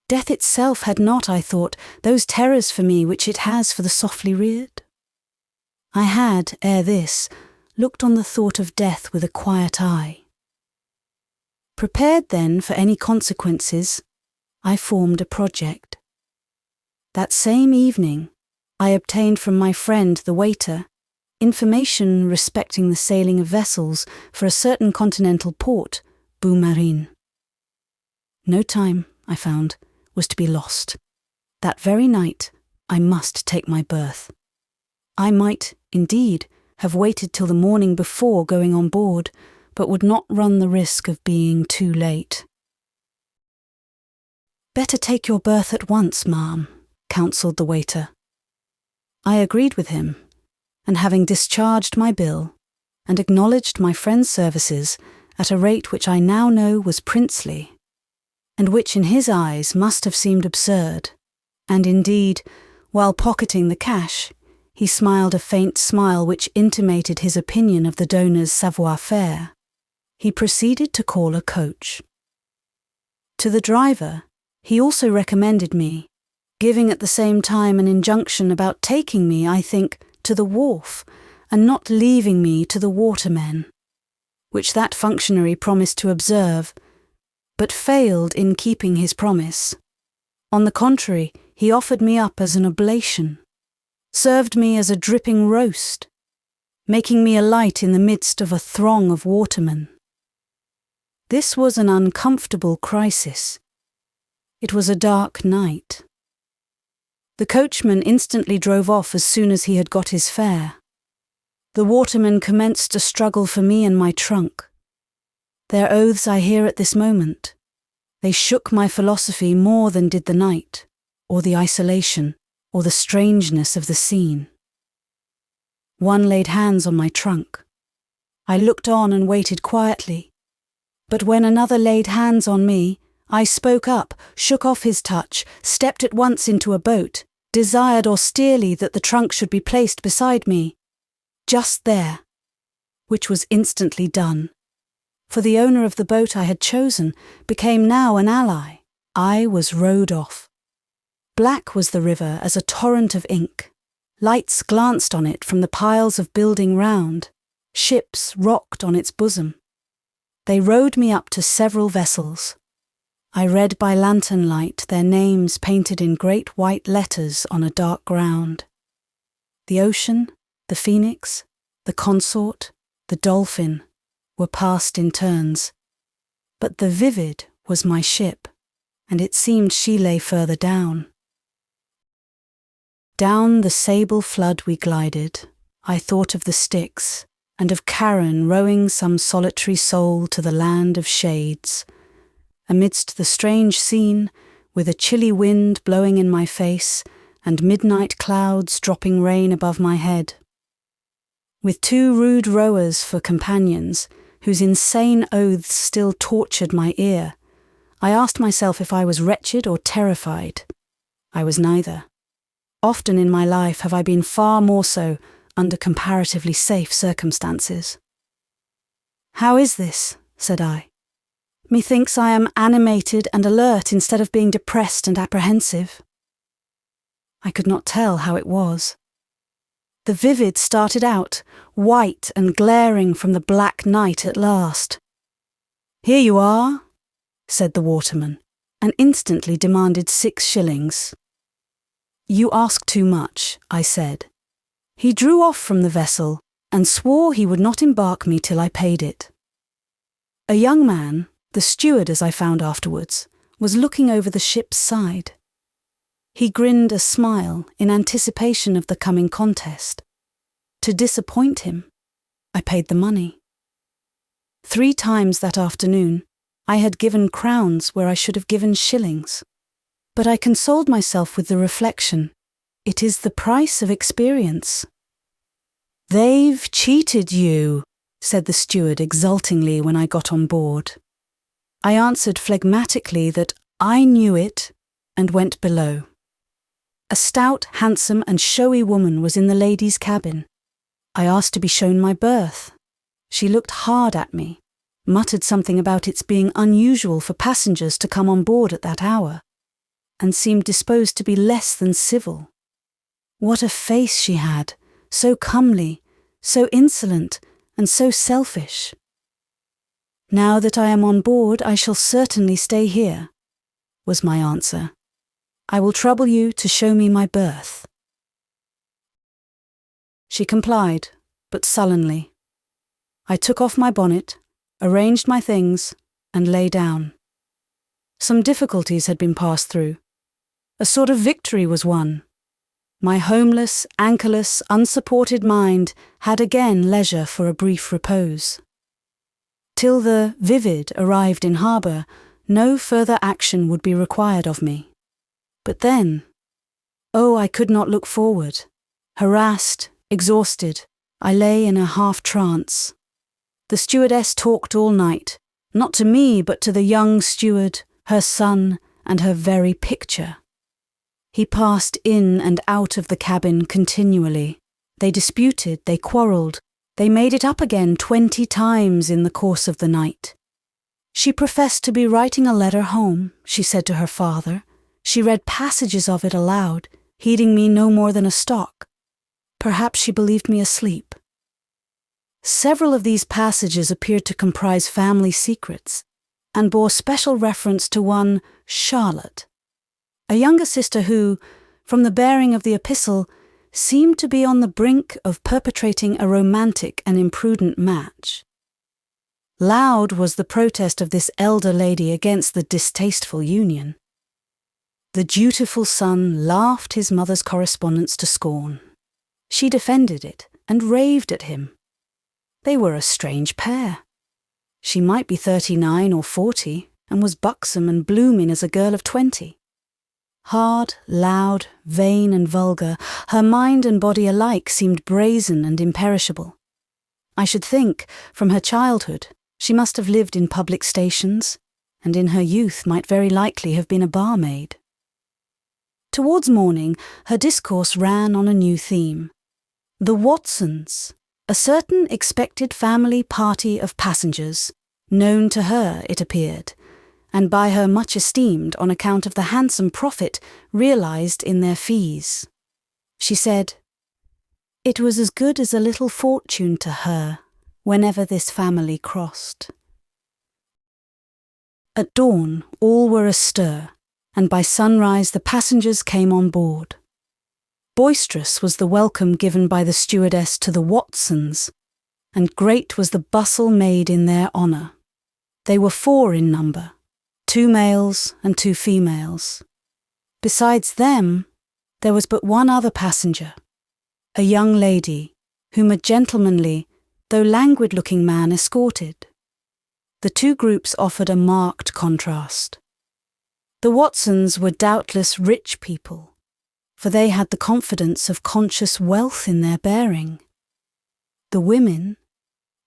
Death itself had not, I thought, those terrors for me which it has for the softly reared. I had, ere this, looked on the thought of death with a quiet eye. Prepared then for any consequences, I formed a project. That same evening, I obtained from my friend the waiter information respecting the sailing of vessels for a certain continental port, Boumarine. No time, I found, was to be lost. That very night I must take my berth. I might, indeed, have waited till the morning before going on board, but would not run the risk of being too late. "Better take your berth at once, ma'am," counselled the waiter. I agreed with him, and having discharged my bill, and acknowledged my friend's services at a rate which I now know was princely, and which in his eyes must have seemed absurd, and indeed, while pocketing the cash, he smiled a faint smile which intimated his opinion of the donor's savoir-faire, he proceeded to call a coach. To the driver, he also recommended me, giving at the same time an injunction about taking me, I think, to the wharf, and not leaving me to the watermen, which that functionary promised to observe, but failed in keeping his promise. On the contrary, he offered me up as an oblation, served me as a dripping roast, making me alight in the midst of a throng of watermen. This was an uncomfortable crisis. It was a dark night. The coachman instantly drove off as soon as he had got his fare. The watermen commenced a struggle for me and my trunk. Their oaths I hear at this moment. They shook my philosophy more than did the night, or the isolation, or the strangeness of the scene. One laid hands on my trunk. I looked on and waited quietly. But when another laid hands on me, I spoke up, shook off his touch, stepped at once into a boat, desired austerely that the trunk should be placed beside me, just there, which was instantly done. For the owner of the boat I had chosen became now an ally. I was rowed off. Black was the river as a torrent of ink. Lights glanced on it from the piles of building round. Ships rocked on its bosom. They rowed me up to several vessels. I read by lantern light their names painted in great white letters on a dark ground. The Ocean, the Phoenix, the Consort, the Dolphin were passed in turns. But the Vivid was my ship, and it seemed she lay further down. Down the sable flood we glided. I thought of the Styx, and of Charon rowing some solitary soul to the land of shades. Amidst the strange scene, with a chilly wind blowing in my face, and midnight clouds dropping rain above my head. With 2 rude rowers for companions, whose insane oaths still tortured my ear, I asked myself if I was wretched or terrified. I was neither. Often in my life have I been far more so under comparatively safe circumstances. "How is this?" said I. "Methinks I am animated and alert instead of being depressed and apprehensive." I could not tell how it was. The Vivid started out, white and glaring from the black night at last. "Here you are," said the waterman, and instantly demanded 6 shillings. "You ask too much," I said. He drew off from the vessel, and swore he would not embark me till I paid it. A young man, the steward as I found afterwards, was looking over the ship's side. He grinned a smile in anticipation of the coming contest. To disappoint him, I paid the money. 3 times that afternoon, I had given crowns where I should have given shillings. But I consoled myself with the reflection, it is the price of experience. "They've cheated you," said the steward exultingly when I got on board. I answered phlegmatically that I knew it and went below. A stout, handsome and showy woman was in the ladies' cabin. I asked to be shown my berth. She looked hard at me, muttered something about its being unusual for passengers to come on board at that hour, and seemed disposed to be less than civil. What a face she had, so comely, so insolent, and so selfish. "Now that I am on board, I shall certainly stay here," was my answer. "I will trouble you to show me my berth." She complied, but sullenly. I took off my bonnet, arranged my things, and lay down. Some difficulties had been passed through. A sort of victory was won. My homeless, anchorless, unsupported mind had again leisure for a brief repose. Till the VIII arrived in harbour, no further action would be required of me. But then, I could not look forward. Harassed, exhausted, I lay in a half-trance. The stewardess talked all night, not to me but to the young steward, her son, and her very picture. He passed in and out of the cabin continually. They disputed, they quarrelled, they made it up again 20 times in the course of the night. She professed to be writing a letter home, she said to her father. She read passages of it aloud, heeding me no more than a stock. Perhaps she believed me asleep. Several of these passages appeared to comprise family secrets, and bore special reference to one Charlotte, a younger sister who, from the bearing of the epistle, seemed to be on the brink of perpetrating a romantic and imprudent match. Loud was the protest of this elder lady against the distasteful union. The dutiful son laughed his mother's correspondence to scorn. She defended it and raved at him. They were a strange pair. She might be 39 or 40 and was buxom and blooming as a girl of 20. Hard, loud, vain and vulgar, her mind and body alike seemed brazen and imperishable. I should think, from her childhood, she must have lived in public stations, and in her youth might very likely have been a barmaid. Towards morning, her discourse ran on a new theme. The Watsons, a certain expected family party of passengers, known to her, it appeared, and by her much esteemed on account of the handsome profit realised in their fees. She said, it was as good as a little fortune to her whenever this family crossed. At dawn, all were astir, and by sunrise the passengers came on board. Boisterous was the welcome given by the stewardess to the Watsons, and great was the bustle made in their honour. They were 4 in number, 2 males and 2 females. Besides them, there was but one other passenger, a young lady, whom a gentlemanly, though languid-looking man escorted. The 2 groups offered a marked contrast. The Watsons were doubtless rich people, for they had the confidence of conscious wealth in their bearing. The women,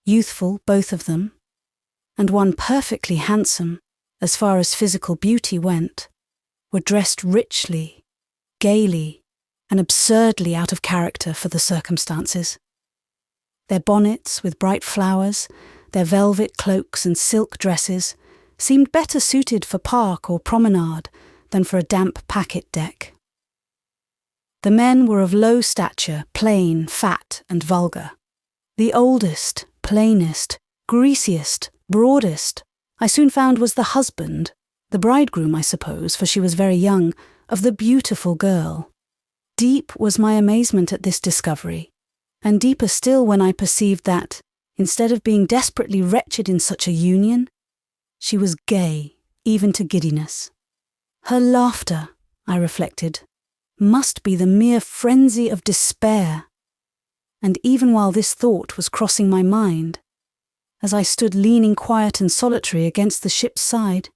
youthful both of them, and one perfectly handsome, as far as physical beauty went, were dressed richly, gaily, and absurdly out of character for the circumstances. Their bonnets with bright flowers, their velvet cloaks and silk dresses, seemed better suited for park or promenade than for a damp packet deck. The men were of low stature, plain, fat, and vulgar. The oldest, plainest, greasiest, broadest, I soon found was the husband, the bridegroom, I suppose, for she was very young, of the beautiful girl. Deep was my amazement at this discovery. and deeper still when I perceived that, instead of being desperately wretched in such a union, she was gay, even to giddiness. Her laughter, I reflected, must be the mere frenzy of despair. And even while this thought was crossing my mind, as I stood leaning quiet and solitary against the ship's side,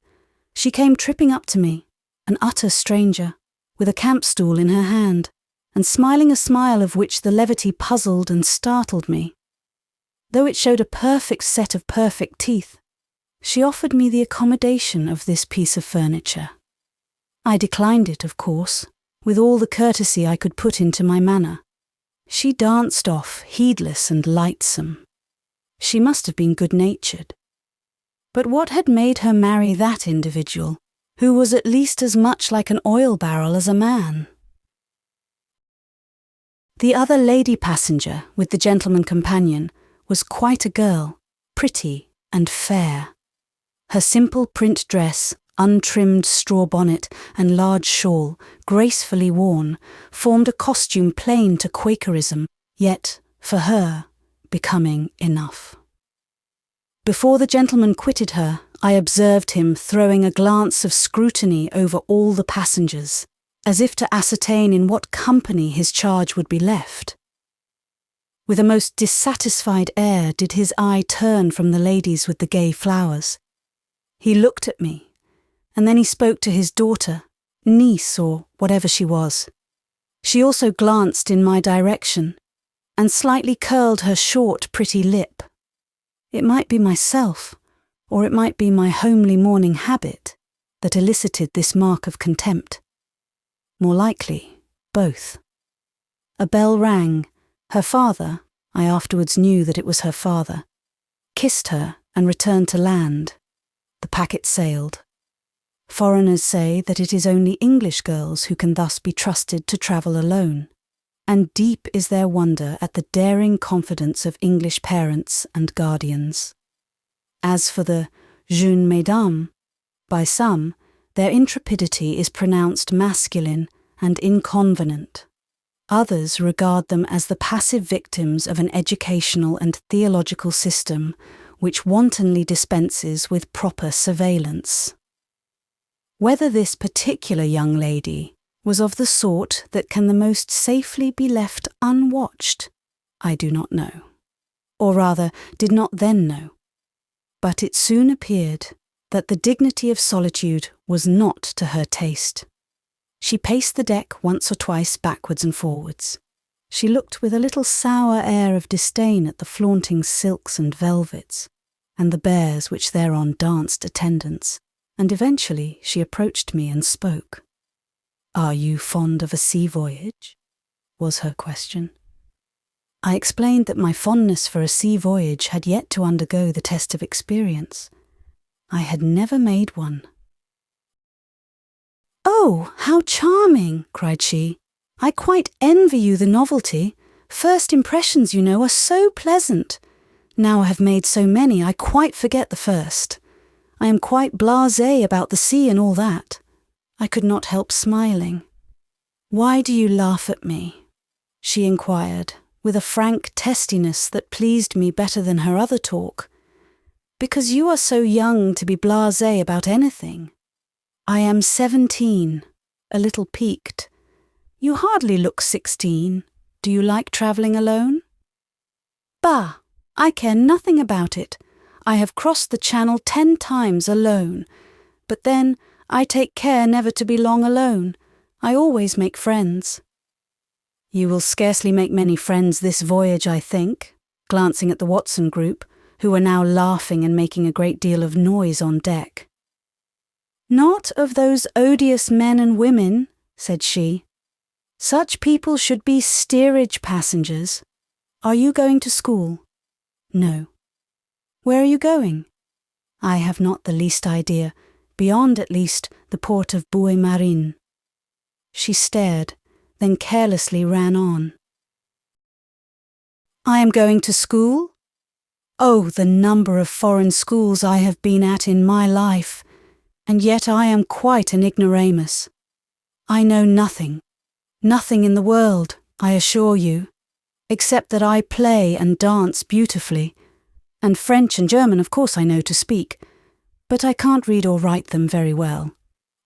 she came tripping up to me, an utter stranger, with a camp stool in her hand, and smiling a smile of which the levity puzzled and startled me. Though it showed a perfect set of perfect teeth, she offered me the accommodation of this piece of furniture. I declined it, of course, with all the courtesy I could put into my manner. She danced off, heedless and lightsome. She must have been good-natured. But what had made her marry that individual, who was at least as much like an oil barrel as a man? The other lady passenger, with the gentleman companion, was quite a girl, pretty and fair. Her simple print dress, untrimmed straw bonnet and large shawl, gracefully worn, formed a costume plain to Quakerism, yet, for her, becoming enough. Before the gentleman quitted her, I observed him throwing a glance of scrutiny over all the passengers, as if to ascertain in what company his charge would be left. With a most dissatisfied air did his eye turn from the ladies with the gay flowers. He looked at me, and then he spoke to his daughter, niece or whatever she was. She also glanced in my direction, and slightly curled her short, pretty lip. It might be myself, or it might be my homely morning habit, that elicited this mark of contempt. More likely, both. A bell rang. Her father, I afterwards knew that it was her father, kissed her and returned to land. The packet sailed. Foreigners say that it is only English girls who can thus be trusted to travel alone, and deep is their wonder at the daring confidence of English parents and guardians. As for the jeunes mesdames, by some, their intrepidity is pronounced masculine and inconvenant. Others regard them as the passive victims of an educational and theological system which wantonly dispenses with proper surveillance. Whether this particular young lady was of the sort that can the most safely be left unwatched, I do not know, or rather did not then know. But it soon appeared that the dignity of solitude was not to her taste. She paced the deck once or twice backwards and forwards. She looked with a little sour air of disdain at the flaunting silks and velvets, and the bears which thereon danced attendance, and eventually she approached me and spoke. "Are you fond of a sea voyage?" was her question. I explained that my fondness for a sea voyage had yet to undergo the test of experience. I had never made one. "Oh, how charming!" cried she. "I quite envy you the novelty. First impressions, you know, are so pleasant. Now I have made so many, I quite forget the first. I am quite blasé about the sea and all that." I could not help smiling. "Why do you laugh at me?" she inquired, with a frank testiness that pleased me better than her other talk. "Because you are so young to be blasé about anything. I am 17, a little piqued. You hardly look 16. Do you like travelling alone?" "Bah, I care nothing about it. I have crossed the Channel 10 times alone. But then, I take care never to be long alone. I always make friends." "You will scarcely make many friends this voyage, I think," glancing at the Watson group, who were now laughing and making a great deal of noise on deck. "Not of those odious men and women," said she. "Such people should be steerage passengers. Are you going to school?" "No." "Where are you going?" "I have not the least idea, beyond at least the port of Bouée-Marine." She stared, then carelessly ran on. "I am going to school? Oh, the number of foreign schools I have been at in my life, and yet I am quite an ignoramus. I know nothing in the world, I assure you. except that I play and dance beautifully, and French and German of course I know to speak, but I can't read or write them very well.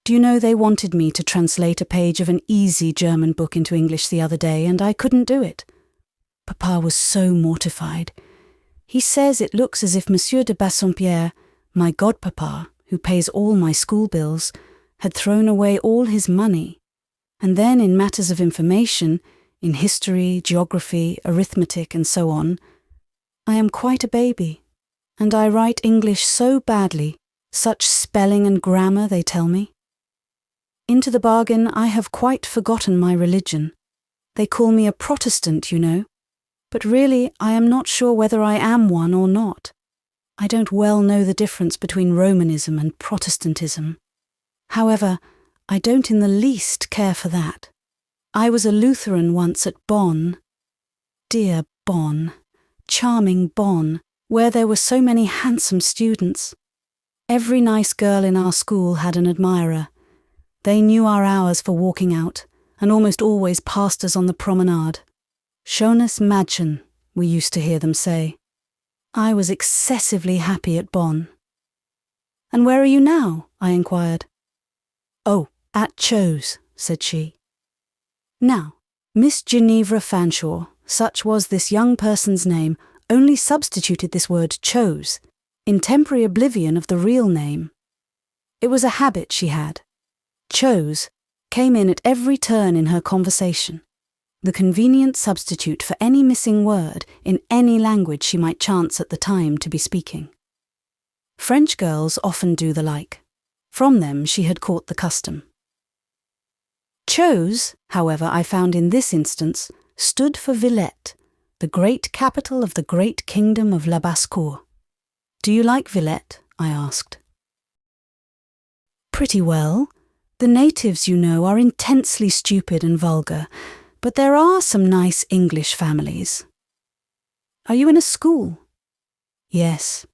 Do you know they wanted me to translate a page of an easy German book into English the other day, and I couldn't do it. Papa was so mortified. He says it looks as if Monsieur de Bassompierre, my godpapa, who pays all my school bills, had thrown away all his money. And then in matters of information, in history, geography, arithmetic, and so on, I am quite a baby, and I write English so badly, such spelling and grammar, they tell me. Into the bargain, I have quite forgotten my religion. They call me a Protestant, you know, but really I am not sure whether I am one or not. I don't well know the difference between Romanism and Protestantism. However, I don't in the least care for that. I was a Lutheran once at Bonn. Dear Bonn, charming Bonn, where there were so many handsome students. Every nice girl in our school had an admirer. They knew our hours for walking out, and almost always passed us on the promenade. Schönes Mädchen, we used to hear them say. I was excessively happy at Bonn. And where are you now? I inquired. Oh, at Chose, said she. Now, Miss Ginevra Fanshawe, such was this young person's name, only substituted this word chose, in temporary oblivion of the real name. It was a habit she had. Chose came in at every turn in her conversation, the convenient substitute for any missing word in any language she might chance at the time to be speaking. French girls often do the like. From them she had caught the custom. Chose, however, I found in this instance, stood for Villette, the great capital of the great kingdom of La Basse-Cour. Do you like Villette? I asked. Pretty well. The natives, you know, are intensely stupid and vulgar, but there are some nice English families. Are you in a school? Yes.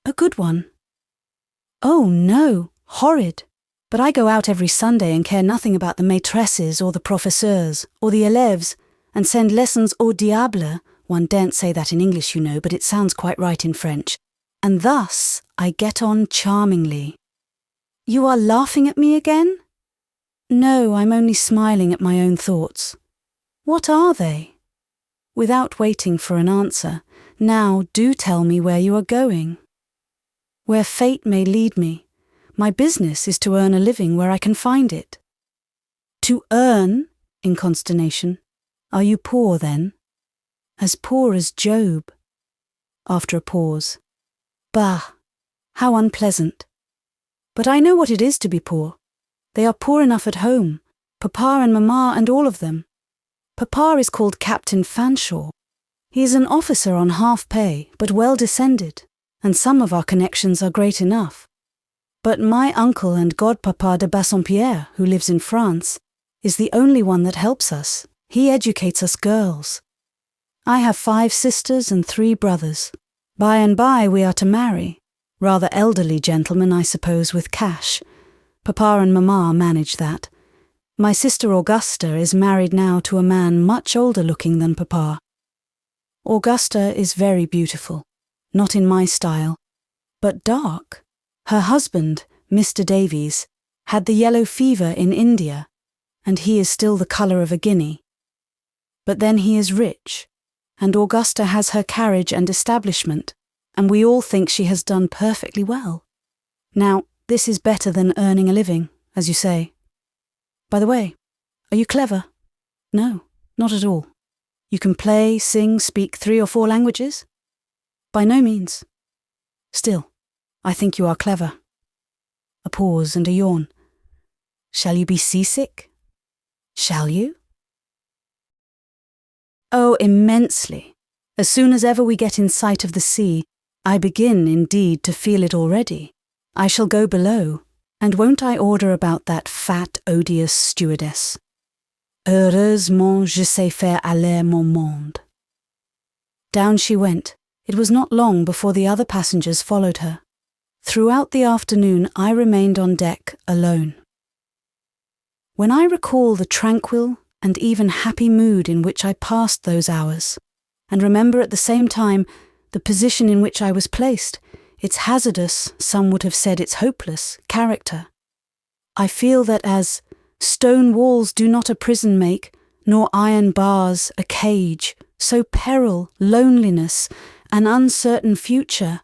A good one? Oh, no, horrid. But I go out every Sunday and care nothing about the maîtresses or the professeurs or the élèves, and send lessons au diable. One daren't say that in English, you know, but it sounds quite right in French. And thus I get on charmingly. You are laughing at me again? No, I'm only smiling at my own thoughts. What are they? Without waiting for an answer, now do tell me where you are going. Where fate may lead me. My business is to earn a living where I can find it. To earn? In consternation. Are you poor then? As poor as Job. After a pause. Bah! How unpleasant. But I know what it is to be poor. They are poor enough at home, Papa and Mamma and all of them. Papa is called Captain Fanshawe. He is an officer on half pay, but well descended, and some of our connections are great enough. But my uncle and godpapa de Bassompierre, who lives in France, is the only one that helps us. He educates us girls. I have 5 sisters and 3 brothers. By and by we are to marry. Rather elderly gentlemen, I suppose, with cash. Papa and Mamma manage that. My sister Augusta is married now to a man much older looking than Papa. Augusta is very beautiful, not in my style, but dark. Her husband, Mr. Davies, had the yellow fever in India, and he is still the colour of a guinea. But then he is rich, and Augusta has her carriage and establishment, and we all think she has done perfectly well. Now, this is better than earning a living, as you say. By the way, are you clever? No, not at all. You can play, sing, speak 3 or 4 languages? By no means. Still, I think you are clever. A pause and a yawn. Shall you be seasick? Shall you? Oh, immensely. As soon as ever we get in sight of the sea, I begin, indeed, to feel it already. I shall go below, and won't I order about that fat, odious stewardess? Heureusement je sais faire aller mon monde. Down she went. It was not long before the other passengers followed her. Throughout the afternoon I remained on deck alone. When I recall the tranquil and even happy mood in which I passed those hours, and remember at the same time the position in which I was placed, its hazardous, some would have said its hopeless, character. I feel that as stone walls do not a prison make, nor iron bars a cage, so peril, loneliness, an uncertain future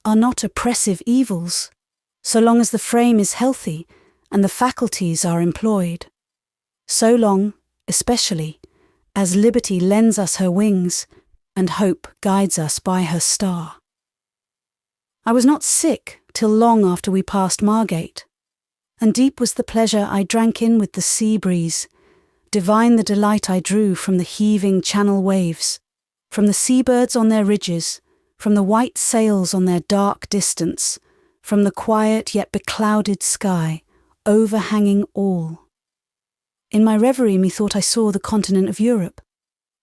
are not oppressive evils, so long as the frame is healthy and the faculties are employed. So long, especially, as liberty lends us her wings and hope guides us by her star. I was not sick till long after we passed Margate, and deep was the pleasure I drank in with the sea breeze, divine the delight I drew from the heaving channel waves, from the seabirds on their ridges, from the white sails on their dark distance, from the quiet yet beclouded sky, overhanging all. In my reverie methought I saw the continent of Europe,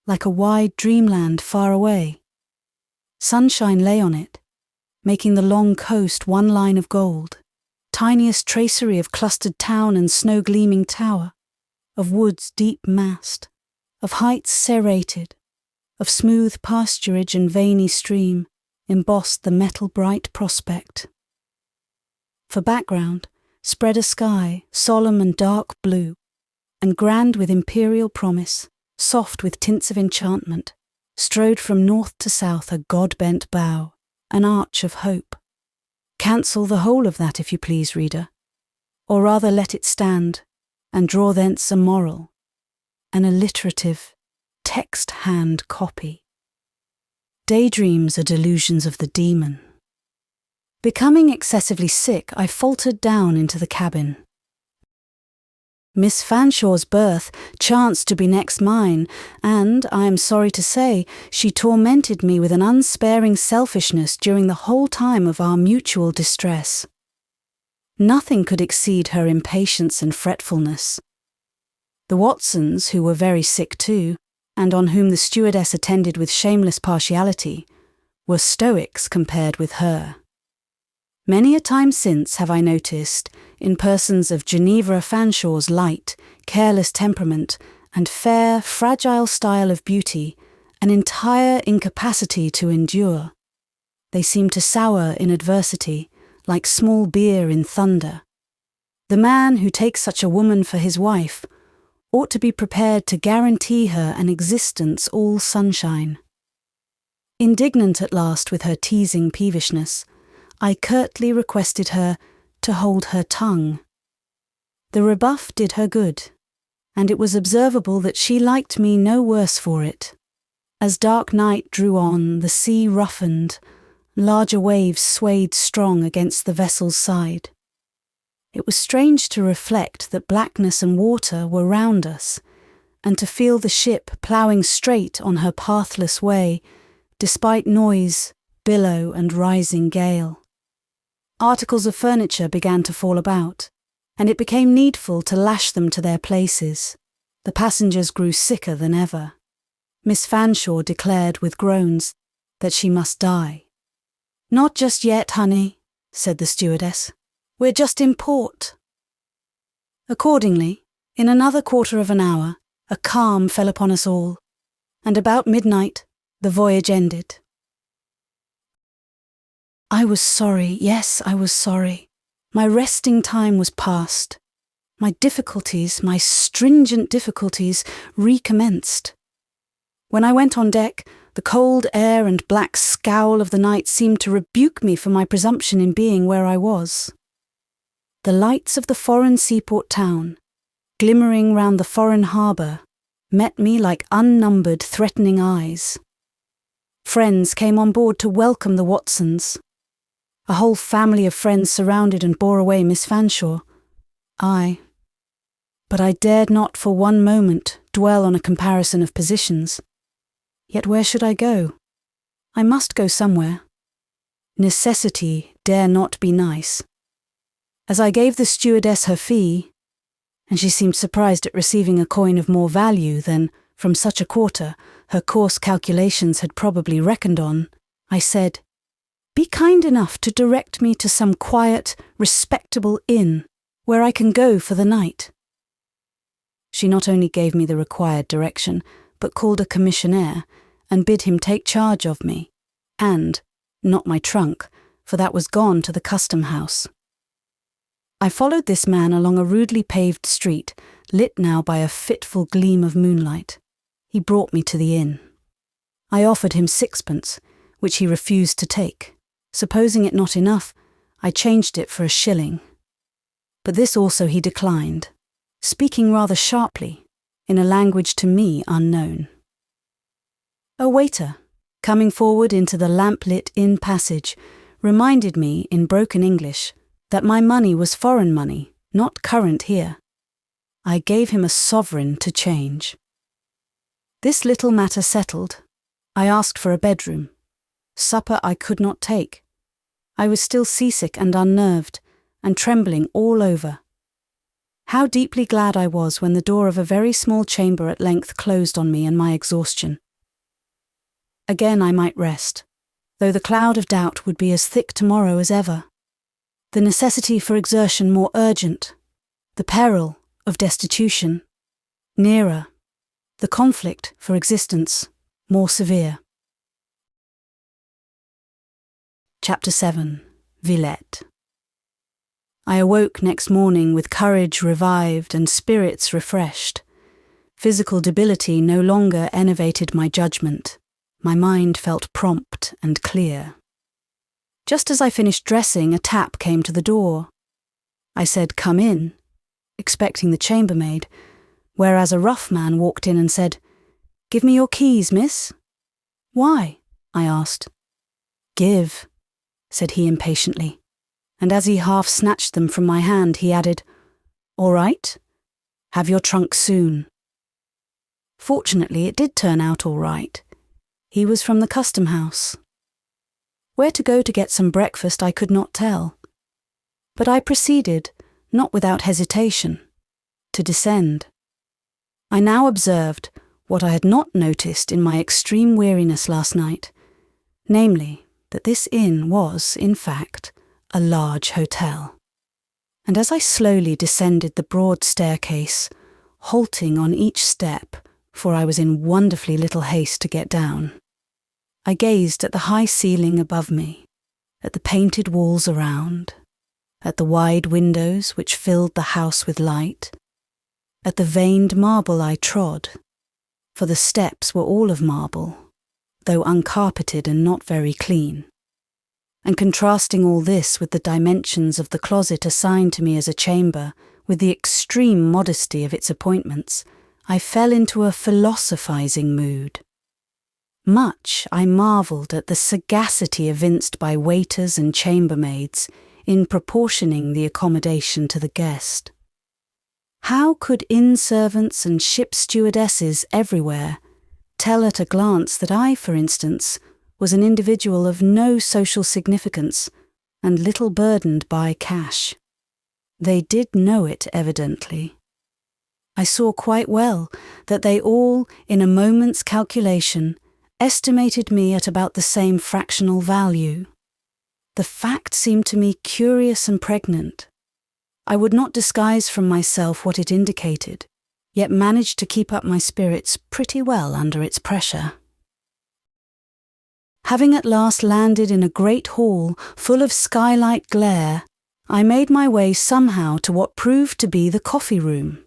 like a wide dreamland far away. Sunshine lay on it, making the long coast one line of gold, tiniest tracery of clustered town and snow-gleaming tower, of woods deep-massed, of heights serrated, of smooth pasturage and veiny stream, embossed the metal-bright prospect. For background, spread a sky, solemn and dark blue, and grand with imperial promise, soft with tints of enchantment, strode from north to south a god-bent bow, an arch of hope. Cancel the whole of that, if you please, reader, or rather let it stand, and draw thence a moral, an alliterative, text-hand copy. Daydreams are delusions of the demon. Becoming excessively sick, I faltered down into the cabin. Miss Fanshaw's berth chanced to be next mine, and, I am sorry to say, she tormented me with an unsparing selfishness during the whole time of our mutual distress. Nothing could exceed her impatience and fretfulness. The Watsons, who were very sick too, and on whom the stewardess attended with shameless partiality, were stoics compared with her. Many a time since have I noticed, in persons of Ginevra Fanshaw's light, careless temperament, and fair, fragile style of beauty, an entire incapacity to endure. They seem to sour in adversity, like small beer in thunder. The man who takes such a woman for his wife ought to be prepared to guarantee her an existence all sunshine. Indignant at last with her teasing peevishness, I curtly requested her to hold her tongue. The rebuff did her good, and it was observable that she liked me no worse for it. As dark night drew on, the sea roughened, larger waves swayed strong against the vessel's side. It was strange to reflect that blackness and water were round us, and to feel the ship ploughing straight on her pathless way, despite noise, billow, and rising gale. Articles of furniture began to fall about, and it became needful to lash them to their places. The passengers grew sicker than ever. Miss Fanshawe declared with groans that she must die. "Not just yet, honey," said the stewardess. "We're just in port." Accordingly, in another quarter of an hour, a calm fell upon us all, and about midnight the voyage ended. I was sorry, yes, I was sorry. My resting time was past. My difficulties, my stringent difficulties, recommenced. When I went on deck, the cold air and black scowl of the night seemed to rebuke me for my presumption in being where I was. The lights of the foreign seaport town, glimmering round the foreign harbour, met me like unnumbered threatening eyes. Friends came on board to welcome the Watsons. A whole family of friends surrounded and bore away Miss Fanshawe. But I dared not for one moment dwell on a comparison of positions. Yet where should I go? I must go somewhere. Necessity dare not be nice. As I gave the stewardess her fee, and she seemed surprised at receiving a coin of more value than, from such a quarter, her coarse calculations had probably reckoned on, I said, "Be kind enough to direct me to some quiet, respectable inn, where I can go for the night." She not only gave me the required direction, but called a commissionaire and bid him take charge of me, and not my trunk, for that was gone to the custom house. I followed this man along a rudely paved street, lit now by a fitful gleam of moonlight. He brought me to the inn. I offered him 6pence, which he refused to take. Supposing it not enough, I changed it for 1 shilling. But this also he declined, speaking rather sharply, in a language to me unknown. A waiter, coming forward into the lamp-lit inn passage, reminded me in broken English that my money was foreign money, not current here. I gave him a sovereign to change. This little matter settled, I asked for a bedroom. Supper I could not take. I was still seasick and unnerved, and trembling all over. How deeply glad I was when the door of a very small chamber at length closed on me and my exhaustion. Again I might rest, though the cloud of doubt would be as thick tomorrow as ever. The necessity for exertion more urgent, the peril of destitution nearer, the conflict for existence more severe. Chapter 7. Villette. I awoke next morning with courage revived and spirits refreshed. Physical debility no longer enervated my judgment. My mind felt prompt and clear. Just as I finished dressing, a tap came to the door. I said, "Come in," expecting the chambermaid, whereas a rough man walked in and said, "Give me your keys, miss." "Why?" I asked. "Give," said he impatiently, and as he half snatched them from my hand, he added, "All right. Have your trunk soon." Fortunately, it did turn out all right. He was from the custom house. Where to go to get some breakfast I could not tell. But I proceeded, not without hesitation, to descend. I now observed what I had not noticed in my extreme weariness last night, namely, that this inn was, in fact, a large hotel. And as I slowly descended the broad staircase, halting on each step, for I was in wonderfully little haste to get down, I gazed at the high ceiling above me, at the painted walls around, at the wide windows which filled the house with light, at the veined marble I trod, for the steps were all of marble, though uncarpeted and not very clean. And contrasting all this with the dimensions of the closet assigned to me as a chamber, with the extreme modesty of its appointments, I fell into a philosophizing mood. Much I marvelled at the sagacity evinced by waiters and chambermaids in proportioning the accommodation to the guest. How could inn-servants and ship stewardesses everywhere tell at a glance that I, for instance, was an individual of no social significance and little burdened by cash? They did know it, evidently. I saw quite well that they all, in a moment's calculation, estimated me at about the same fractional value. The fact seemed to me curious and pregnant. I would not disguise from myself what it indicated, yet managed to keep up my spirits pretty well under its pressure. Having at last landed in a great hall full of skylight glare, I made my way somehow to what proved to be the coffee room.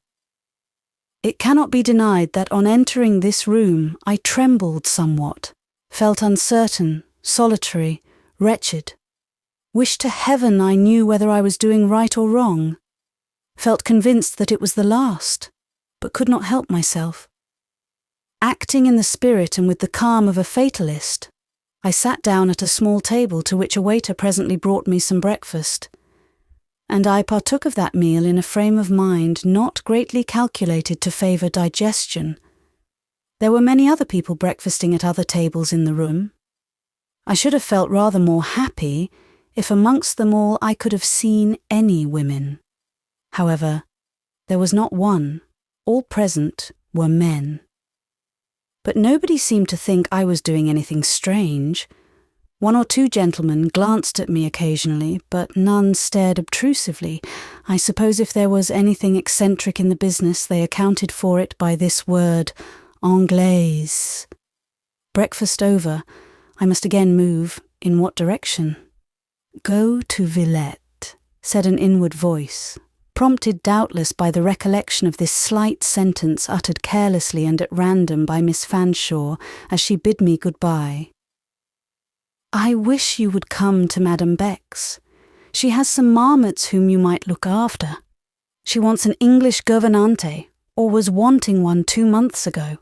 It cannot be denied that on entering this room I trembled somewhat, felt uncertain, solitary, wretched, wished to heaven I knew whether I was doing right or wrong, felt convinced that it was the last, but could not help myself. Acting in the spirit and with the calm of a fatalist, I sat down at a small table to which a waiter presently brought me some breakfast, and I partook of that meal in a frame of mind not greatly calculated to favour digestion. There were many other people breakfasting at other tables in the room. I should have felt rather more happy if amongst them all I could have seen any women. However, there was not one. All present were men. But nobody seemed to think I was doing anything strange. One or two gentlemen glanced at me occasionally, but none stared obtrusively. I suppose if there was anything eccentric in the business, they accounted for it by this word, Anglaise. Breakfast over, I must again move. In what direction? Go to Villette, said an inward voice, prompted doubtless by the recollection of this slight sentence uttered carelessly and at random by Miss Fanshawe as she bid me good-bye. I wish you would come to Madame Beck's. She has some marmots whom you might look after. She wants an English gouvernante, or was wanting one 2 months ago.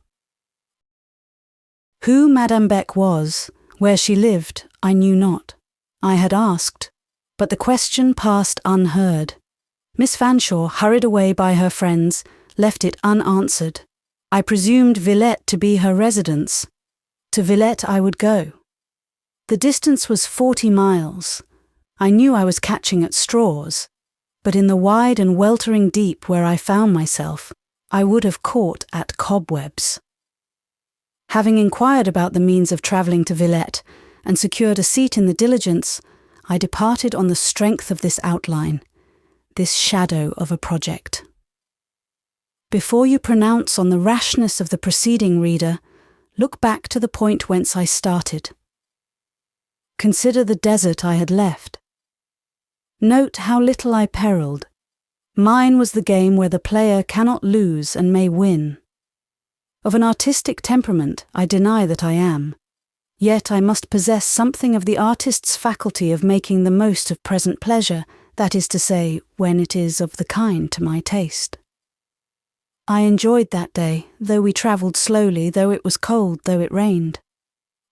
Who Madame Beck was, where she lived, I knew not. I had asked, but the question passed unheard. Miss Fanshawe, hurried away by her friends, left it unanswered. I presumed Villette to be her residence. To Villette I would go. The distance was 40 miles. I knew I was catching at straws, but in the wide and weltering deep where I found myself, I would have caught at cobwebs. Having inquired about the means of travelling to Villette and secured a seat in the diligence, I departed on the strength of this outline, this shadow of a project. Before you pronounce on the rashness of the preceding, reader, look back to the point whence I started. Consider the desert I had left. Note how little I perilled. Mine was the game where the player cannot lose and may win. Of an artistic temperament, I deny that I am. Yet I must possess something of the artist's faculty of making the most of present pleasure, that is to say, when it is of the kind to my taste. I enjoyed that day, though we travelled slowly, though it was cold, though it rained.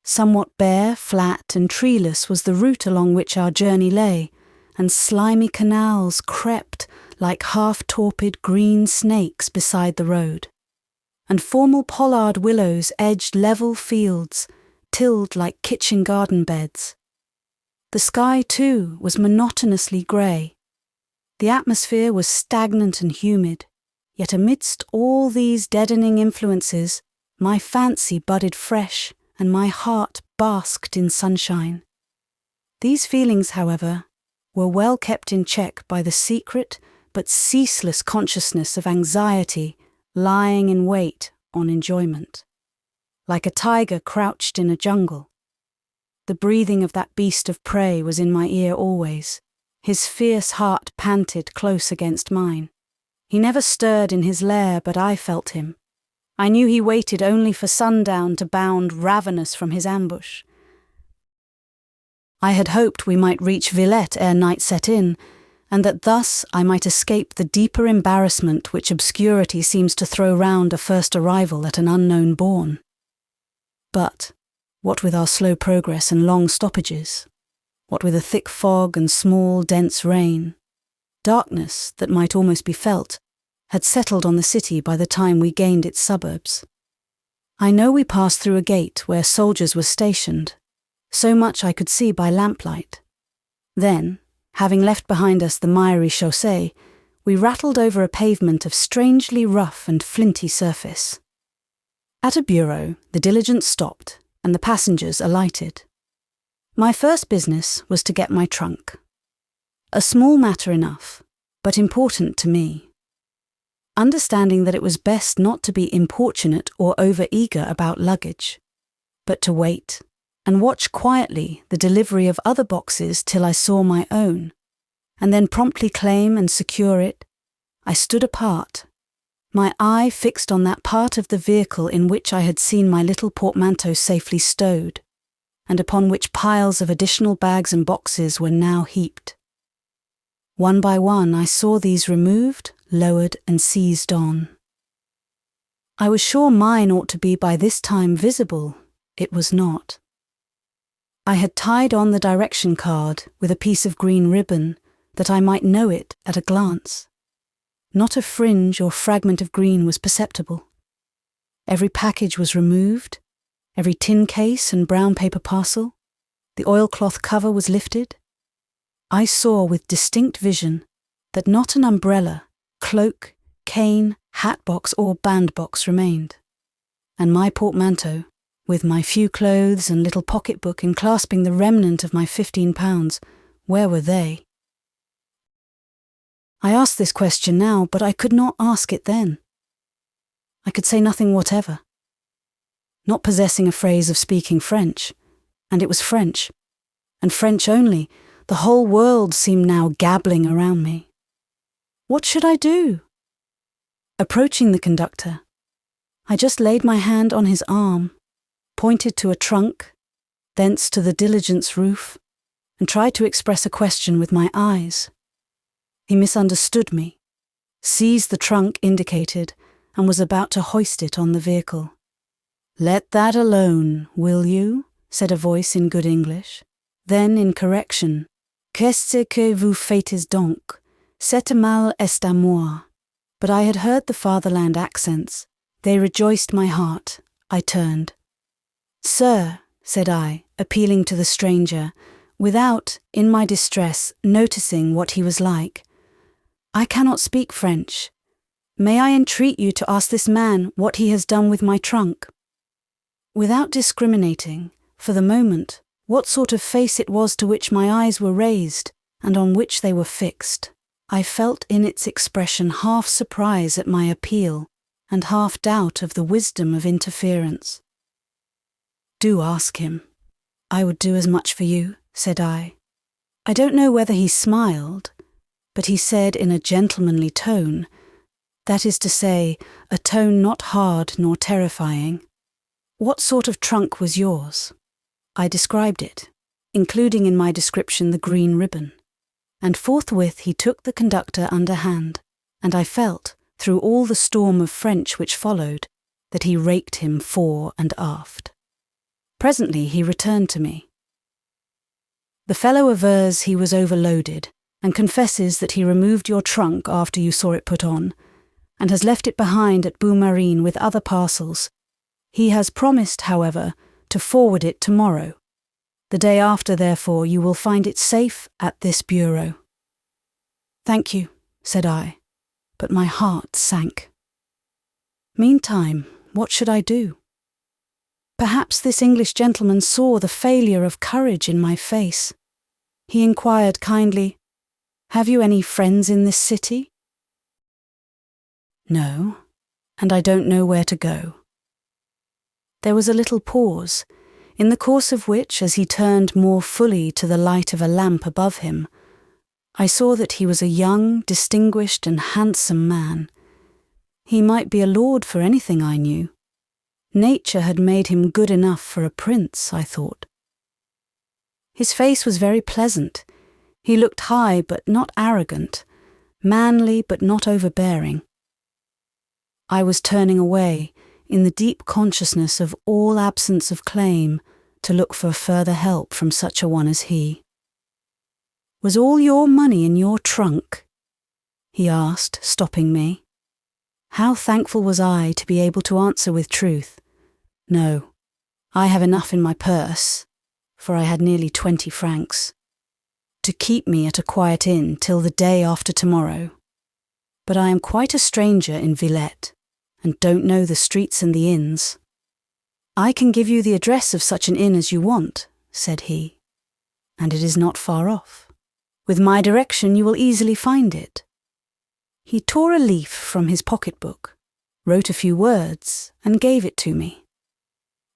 Somewhat bare, flat, and treeless was the route along which our journey lay, and slimy canals crept like half-torpid green snakes beside the road, and formal pollard willows edged level fields, tilled like kitchen garden beds. The sky, too, was monotonously grey. The atmosphere was stagnant and humid, yet amidst all these deadening influences, my fancy budded fresh, and my heart basked in sunshine. These feelings, however, were well kept in check by the secret but ceaseless consciousness of anxiety lying in wait on enjoyment. Like a tiger crouched in a jungle. The breathing of that beast of prey was in my ear always. His fierce heart panted close against mine. He never stirred in his lair, but I felt him. I knew he waited only for sundown to bound ravenous from his ambush. I had hoped we might reach Villette ere night set in, and that thus I might escape the deeper embarrassment which obscurity seems to throw round a first arrival at an unknown bourne. But, what with our slow progress and long stoppages? What with a thick fog and small, dense rain? Darkness, that might almost be felt, had settled on the city by the time we gained its suburbs. I know we passed through a gate where soldiers were stationed. So much I could see by lamplight. Then, having left behind us the miry chaussée, we rattled over a pavement of strangely rough and flinty surface. At a bureau, the diligence stopped, and the passengers alighted. My first business was to get my trunk. A small matter enough, but important to me. Understanding that it was best not to be importunate or over-eager about luggage, but to wait and watch quietly the delivery of other boxes till I saw my own, and then promptly claim and secure it, I stood apart, my eye fixed on that part of the vehicle in which I had seen my little portmanteau safely stowed, and upon which piles of additional bags and boxes were now heaped. One by one I saw these removed, lowered, and seized on. I was sure mine ought to be by this time visible. It was not. I had tied on the direction card with a piece of green ribbon, that I might know it at a glance. Not a fringe or fragment of green was perceptible. Every package was removed, every tin case and brown paper parcel, the oilcloth cover was lifted. I saw with distinct vision that not an umbrella, cloak, cane, hat box or bandbox remained, and my portmanteau, With my few clothes and little pocketbook enclasping the remnant of my £15, where were they? I ask this question now, but I could not ask it then. I could say nothing whatever. Not possessing a phrase of speaking French, and it was French, and French only, the whole world seemed now gabbling around me. What should I do? Approaching the conductor, I just laid my hand on his arm, pointed to a trunk, thence to the diligence roof, and tried to express a question with my eyes. He misunderstood me, seized the trunk indicated, and was about to hoist it on the vehicle. "Let that alone, will you?" said a voice in good English. Then, in correction, "Qu'est-ce que vous faites donc? Cet mal est à moi." But I had heard the fatherland accents. They rejoiced my heart. I turned. "Sir," said I, appealing to the stranger, without, in my distress, noticing what he was like, "I cannot speak French. May I entreat you to ask this man what he has done with my trunk?" Without discriminating, for the moment, what sort of face it was to which my eyes were raised, and on which they were fixed, I felt in its expression half surprise at my appeal, and half doubt of the wisdom of interference. "Do ask him. I would do as much for you," said I. I don't know whether he smiled, but he said in a gentlemanly tone, that is to say, a tone not hard nor terrifying, "What sort of trunk was yours?" I described it, including in my description the green ribbon, and forthwith he took the conductor under hand, and I felt, through all the storm of French which followed, that he raked him fore and aft. Presently he returned to me. "The fellow avers he was overloaded, and confesses that he removed your trunk after you saw it put on, and has left it behind at Boumarine with other parcels. He has promised, however, to forward it tomorrow. The day after, therefore, you will find it safe at this bureau." "Thank you," said I, but my heart sank. Meantime, what should I do? Perhaps this English gentleman saw the failure of courage in my face. He inquired kindly, "Have you any friends in this city?" "No, and I don't know where to go." There was a little pause, in the course of which, as he turned more fully to the light of a lamp above him, I saw that he was a young, distinguished and handsome man. He might be a lord for anything I knew. Nature had made him good enough for a prince, I thought. His face was very pleasant. He looked high but not arrogant, manly but not overbearing. I was turning away, in the deep consciousness of all absence of claim, to look for further help from such a one as he. "Was all your money in your trunk?" he asked, stopping me. How thankful was I to be able to answer with truth, "No, I have enough in my purse," for I had nearly 20 francs, "to keep me at a quiet inn till the day after tomorrow. But I am quite a stranger in Villette, and don't know the streets and the inns." "I can give you the address of such an inn as you want," said he, "and it is not far off. With my direction you will easily find it." He tore a leaf from his pocketbook, wrote a few words, and gave it to me.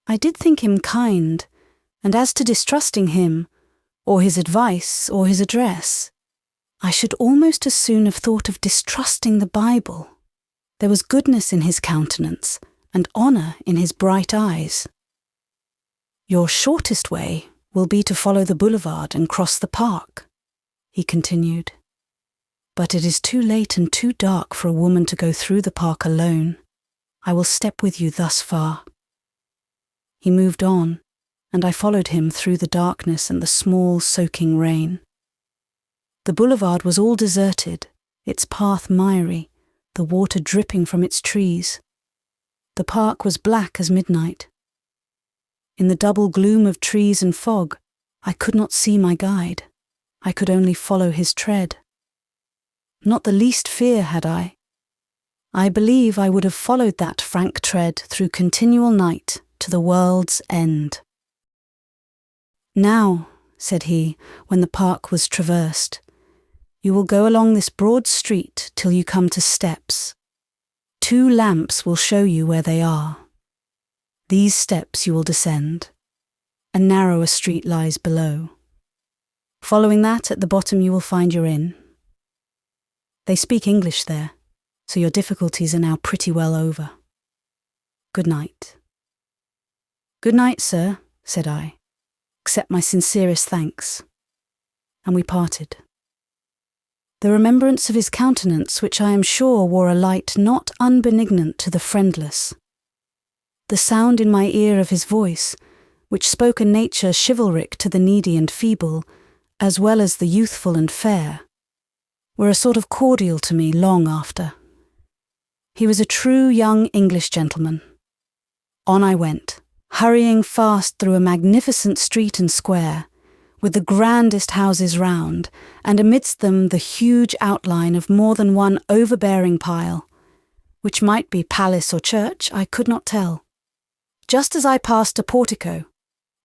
I did think him kind, and as to distrusting him, or his advice, or his address, I should almost as soon have thought of distrusting the Bible. There was goodness in his countenance, and honour in his bright eyes. "Your shortest way will be to follow the boulevard and cross the park," he continued. "But it is too late and too dark for a woman to go through the park alone. I will step with you thus far." He moved on, and I followed him through the darkness and the small soaking rain. The boulevard was all deserted, its path miry, the water dripping from its trees. The park was black as midnight. In the double gloom of trees and fog, I could not see my guide. I could only follow his tread. Not the least fear had I. I believe I would have followed that frank tread through continual night to the world's end. "Now," said he, when the park was traversed, "you will go along this broad street till you come to steps. 2 lamps will show you where they are. These steps you will descend. A narrower street lies below. Following that, at the bottom you will find your inn. They speak English there, so your difficulties are now pretty well over. Good night." "Good night, sir," said I. "Accept my sincerest thanks." And we parted. The remembrance of his countenance, which I am sure wore a light not unbenignant to the friendless, the sound in my ear of his voice, which spoke a nature chivalric to the needy and feeble, as well as the youthful and fair, were a sort of cordial to me long after. He was a true young English gentleman. On I went, hurrying fast through a magnificent street and square, with the grandest houses round, and amidst them the huge outline of more than one overbearing pile, which might be palace or church, I could not tell. Just as I passed a portico,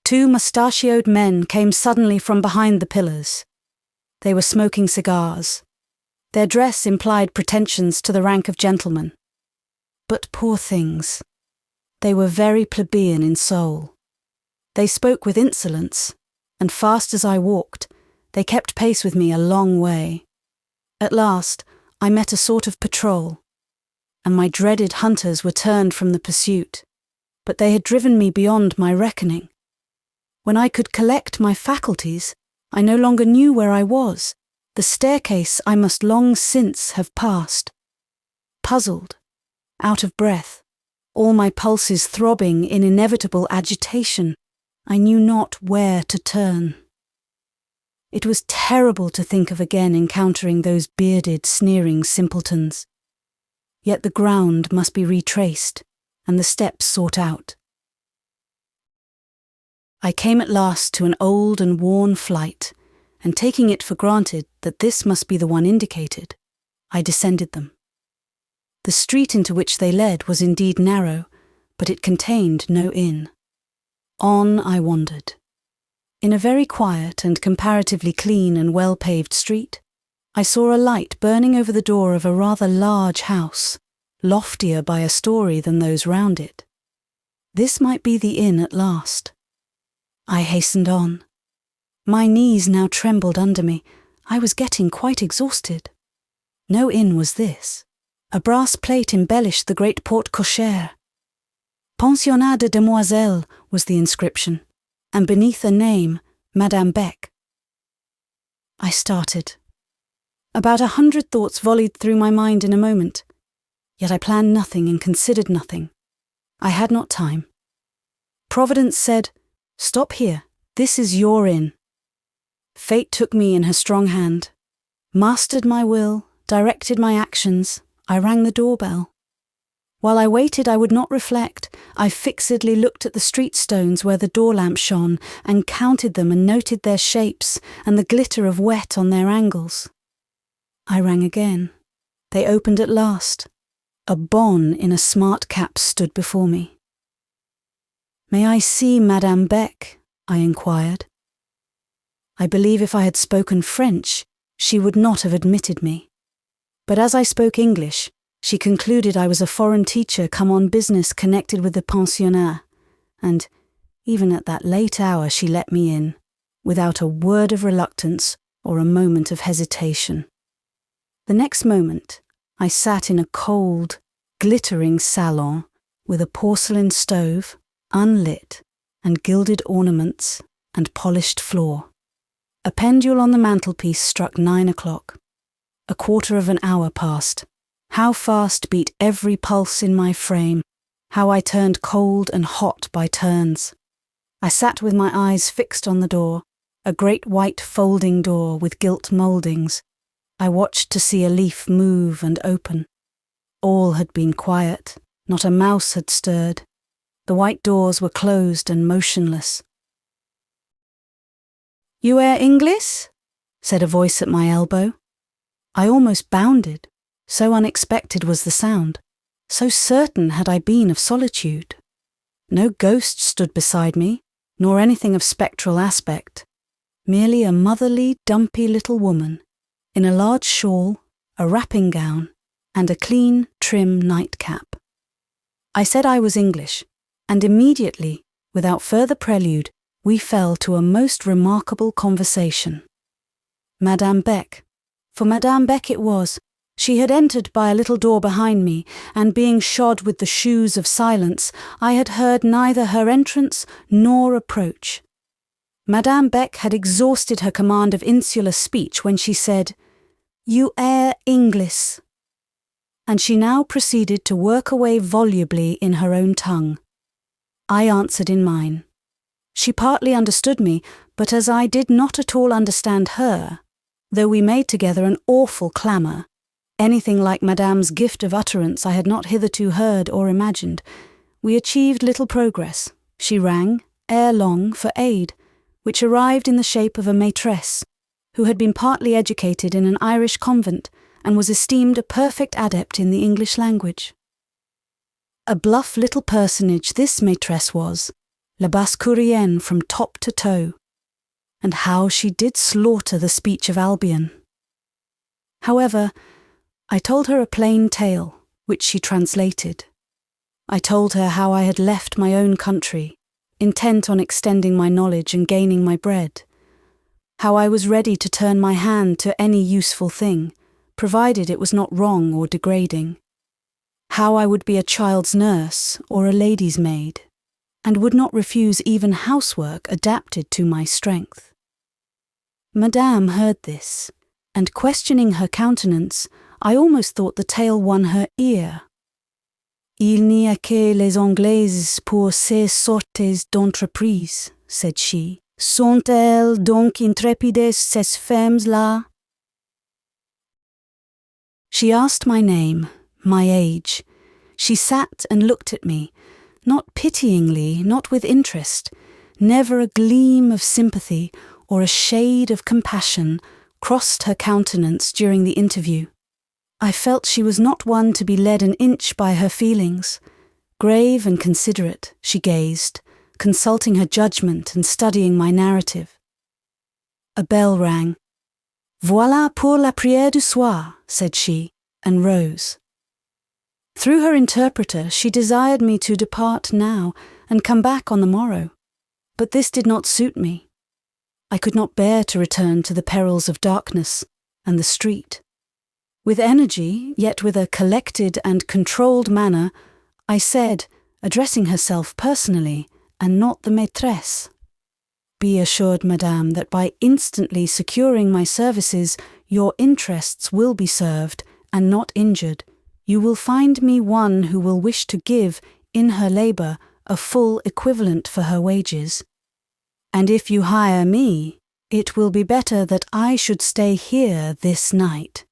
2 mustachioed men came suddenly from behind the pillars. They were smoking cigars. Their dress implied pretensions to the rank of gentlemen. But poor things, they were very plebeian in soul. They spoke with insolence, and fast as I walked, they kept pace with me a long way. At last, I met a sort of patrol, and my dreaded hunters were turned from the pursuit, but they had driven me beyond my reckoning. When I could collect my faculties, I no longer knew where I was. The staircase I must long since have passed. Puzzled, out of breath, all my pulses throbbing in inevitable agitation, I knew not where to turn. It was terrible to think of again encountering those bearded, sneering simpletons. Yet the ground must be retraced, and the steps sought out. I came at last to an old and worn flight, and taking it for granted that this must be the one indicated, I descended them. The street into which they led was indeed narrow, but it contained no inn. On I wandered. In a very quiet and comparatively clean and well-paved street, I saw a light burning over the door of a rather large house, loftier by a story than those round it. This might be the inn at last. I hastened on. My knees now trembled under me. I was getting quite exhausted. No inn was this. A brass plate embellished the great porte-cochère. Pensionnat de Demoiselles was the inscription, and beneath a name, Madame Beck. I started. About 100 thoughts volleyed through my mind in a moment, yet I planned nothing and considered nothing. I had not time. Providence said, "Stop here, this is your inn." Fate took me in her strong hand, mastered my will, directed my actions. I rang the doorbell. While I waited, I would not reflect. I fixedly looked at the street stones where the door lamp shone, and counted them and noted their shapes and the glitter of wet on their angles. I rang again. They opened at last. A bonne in a smart cap stood before me. "May I see Madame Beck?" I inquired. I believe if I had spoken French, she would not have admitted me. But as I spoke English, she concluded I was a foreign teacher come on business connected with the pensionnat, and, even at that late hour, she let me in, without a word of reluctance or a moment of hesitation. The next moment, I sat in a cold, glittering salon with a porcelain stove, unlit, and gilded ornaments and polished floor. A pendule on the mantelpiece struck 9 o'clock. A quarter of an hour passed. How fast beat every pulse in my frame, how I turned cold and hot by turns. I sat with my eyes fixed on the door, a great white folding door with gilt mouldings. I watched to see a leaf move and open. All had been quiet, not a mouse had stirred. The white doors were closed and motionless. "You are English?" said a voice at my elbow. I almost bounded, so unexpected was the sound, so certain had I been of solitude. No ghost stood beside me, nor anything of spectral aspect. Merely a motherly, dumpy little woman, in a large shawl, a wrapping gown, and a clean, trim nightcap. I said I was English, and immediately, without further prelude, we fell to a most remarkable conversation. Madame Beck, for Madame Beck it was, she had entered by a little door behind me, and being shod with the shoes of silence, I had heard neither her entrance nor approach. Madame Beck had exhausted her command of insular speech when she said, "You air Inglis," and she now proceeded to work away volubly in her own tongue. I answered in mine. She partly understood me, but as I did not at all understand her, though we made together an awful clamour, anything like Madame's gift of utterance I had not hitherto heard or imagined, we achieved little progress. She rang, ere long, for aid, which arrived in the shape of a maîtresse, who had been partly educated in an Irish convent and was esteemed a perfect adept in the English language. A bluff little personage this maîtresse was, la basse-courienne from top to toe, and how she did slaughter the speech of Albion. However, I told her a plain tale, which she translated. I told her how I had left my own country, intent on extending my knowledge and gaining my bread, how I was ready to turn my hand to any useful thing, provided it was not wrong or degrading, how I would be a child's nurse or a lady's maid, and would not refuse even housework adapted to my strength. Madame heard this, and questioning her countenance, I almost thought the tale won her ear. Il n'y a que les Anglaises pour ces sortes d'entreprises, said she. Sont-elles donc intrépides ces femmes-là? She asked my name, my age. She sat and looked at me, not pityingly, not with interest. Never a gleam of sympathy or a shade of compassion crossed her countenance during the interview. I felt she was not one to be led an inch by her feelings. Grave and considerate, she gazed, consulting her judgment and studying my narrative. A bell rang. Voilà pour la prière du soir, said she, and rose. Through her interpreter, she desired me to depart now and come back on the morrow, but this did not suit me. I could not bear to return to the perils of darkness and the street. With energy, yet with a collected and controlled manner, I said, addressing herself personally, and not the maîtresse, "Be assured, madame, that by instantly securing my services, your interests will be served, and not injured. You will find me one who will wish to give, in her labour, a full equivalent for her wages. And if you hire me, it will be better that I should stay here this night.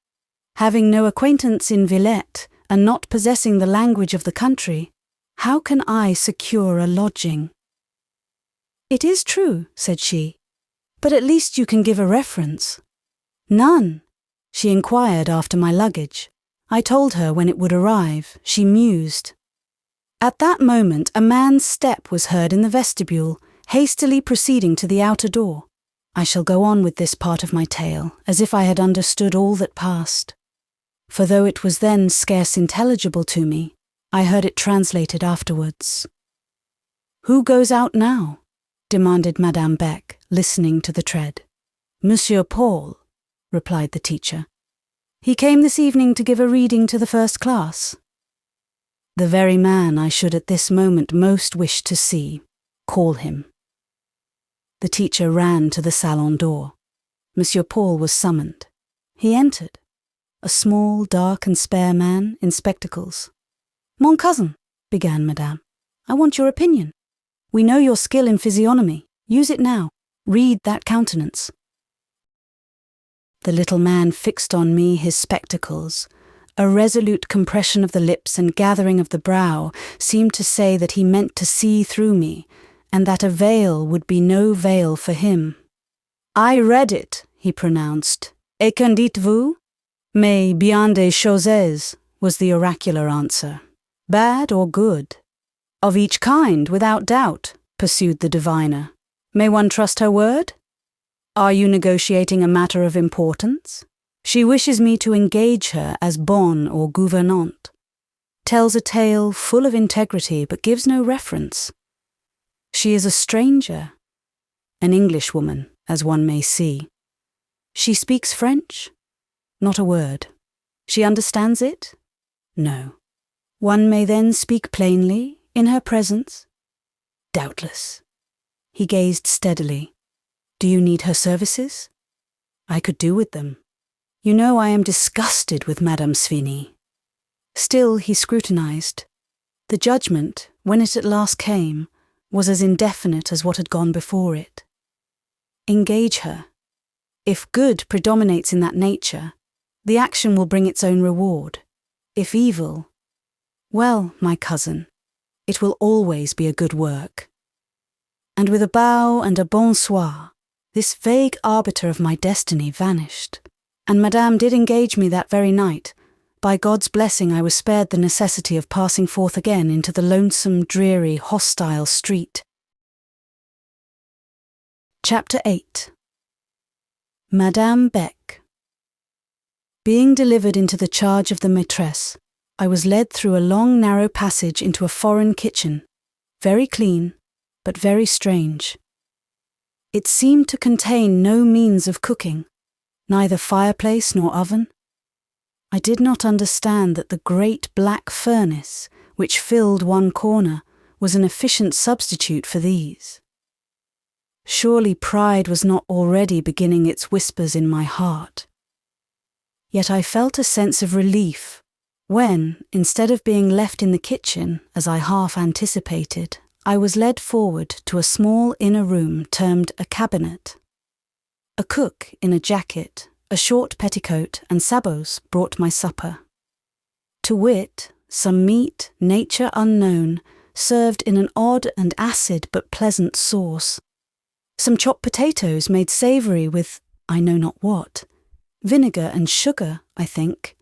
Having no acquaintance in Villette, and not possessing the language of the country, how can I secure a lodging?" "It is true," said she, "but at least you can give a reference." "None." She inquired after my luggage. I told her when it would arrive. She mused. At that moment a man's step was heard in the vestibule, hastily proceeding to the outer door. I shall go on with this part of my tale, as if I had understood all that passed. For though it was then scarce intelligible to me, I heard it translated afterwards. "Who goes out now?" demanded Madame Beck, listening to the tread. "Monsieur Paul," replied the teacher. "He came this evening to give a reading to the first class." "The very man I should at this moment most wish to see. Call him." The teacher ran to the salon door. Monsieur Paul was summoned. He entered. A small, dark and spare man in spectacles. "Mon cousin," began Madame, "I want your opinion. We know your skill in physiognomy. Use it now. Read that countenance." The little man fixed on me his spectacles. A resolute compression of the lips and gathering of the brow seemed to say that he meant to see through me, and that a veil would be no veil for him. "I read it," he pronounced. "Et qu'en dites-vous?" "Mais bien des choses," was the oracular answer. "Bad or good?" Of each kind, without doubt, pursued the diviner. May one trust her word? Are you negotiating a matter of importance? She wishes me to engage her as bonne or gouvernante. Tells a tale full of integrity but gives no reference. She is a stranger, an Englishwoman, as one may see. She speaks French? Not a word. She understands it? No. One may then speak plainly, in her presence? Doubtless. He gazed steadily. Do you need her services? I could do with them. You know I am disgusted with Madame Syne. Still he scrutinized. The judgment, when it at last came, was as indefinite as what had gone before it. Engage her. If good predominates in that nature, the action will bring its own reward. If evil, well, my cousin, it will always be a good work. And with a bow and a bonsoir, this vague arbiter of my destiny vanished. And Madame did engage me that very night. By God's blessing I was spared the necessity of passing forth again into the lonesome, dreary, hostile street. Chapter 8. Madame Beck. Being delivered into the charge of the maîtresse, I was led through a long narrow passage into a foreign kitchen, very clean, but very strange. It seemed to contain no means of cooking, neither fireplace nor oven. I did not understand that the great black furnace, which filled one corner, was an efficient substitute for these. Surely pride was not already beginning its whispers in my heart. Yet I felt a sense of relief when, instead of being left in the kitchen, as I half anticipated, I was led forward to a small inner room termed a cabinet. A cook in a jacket, a short petticoat and sabots brought my supper. To wit, some meat, nature unknown, served in an odd and acid but pleasant sauce. Some chopped potatoes made savoury with, I know not what, vinegar and sugar, I think,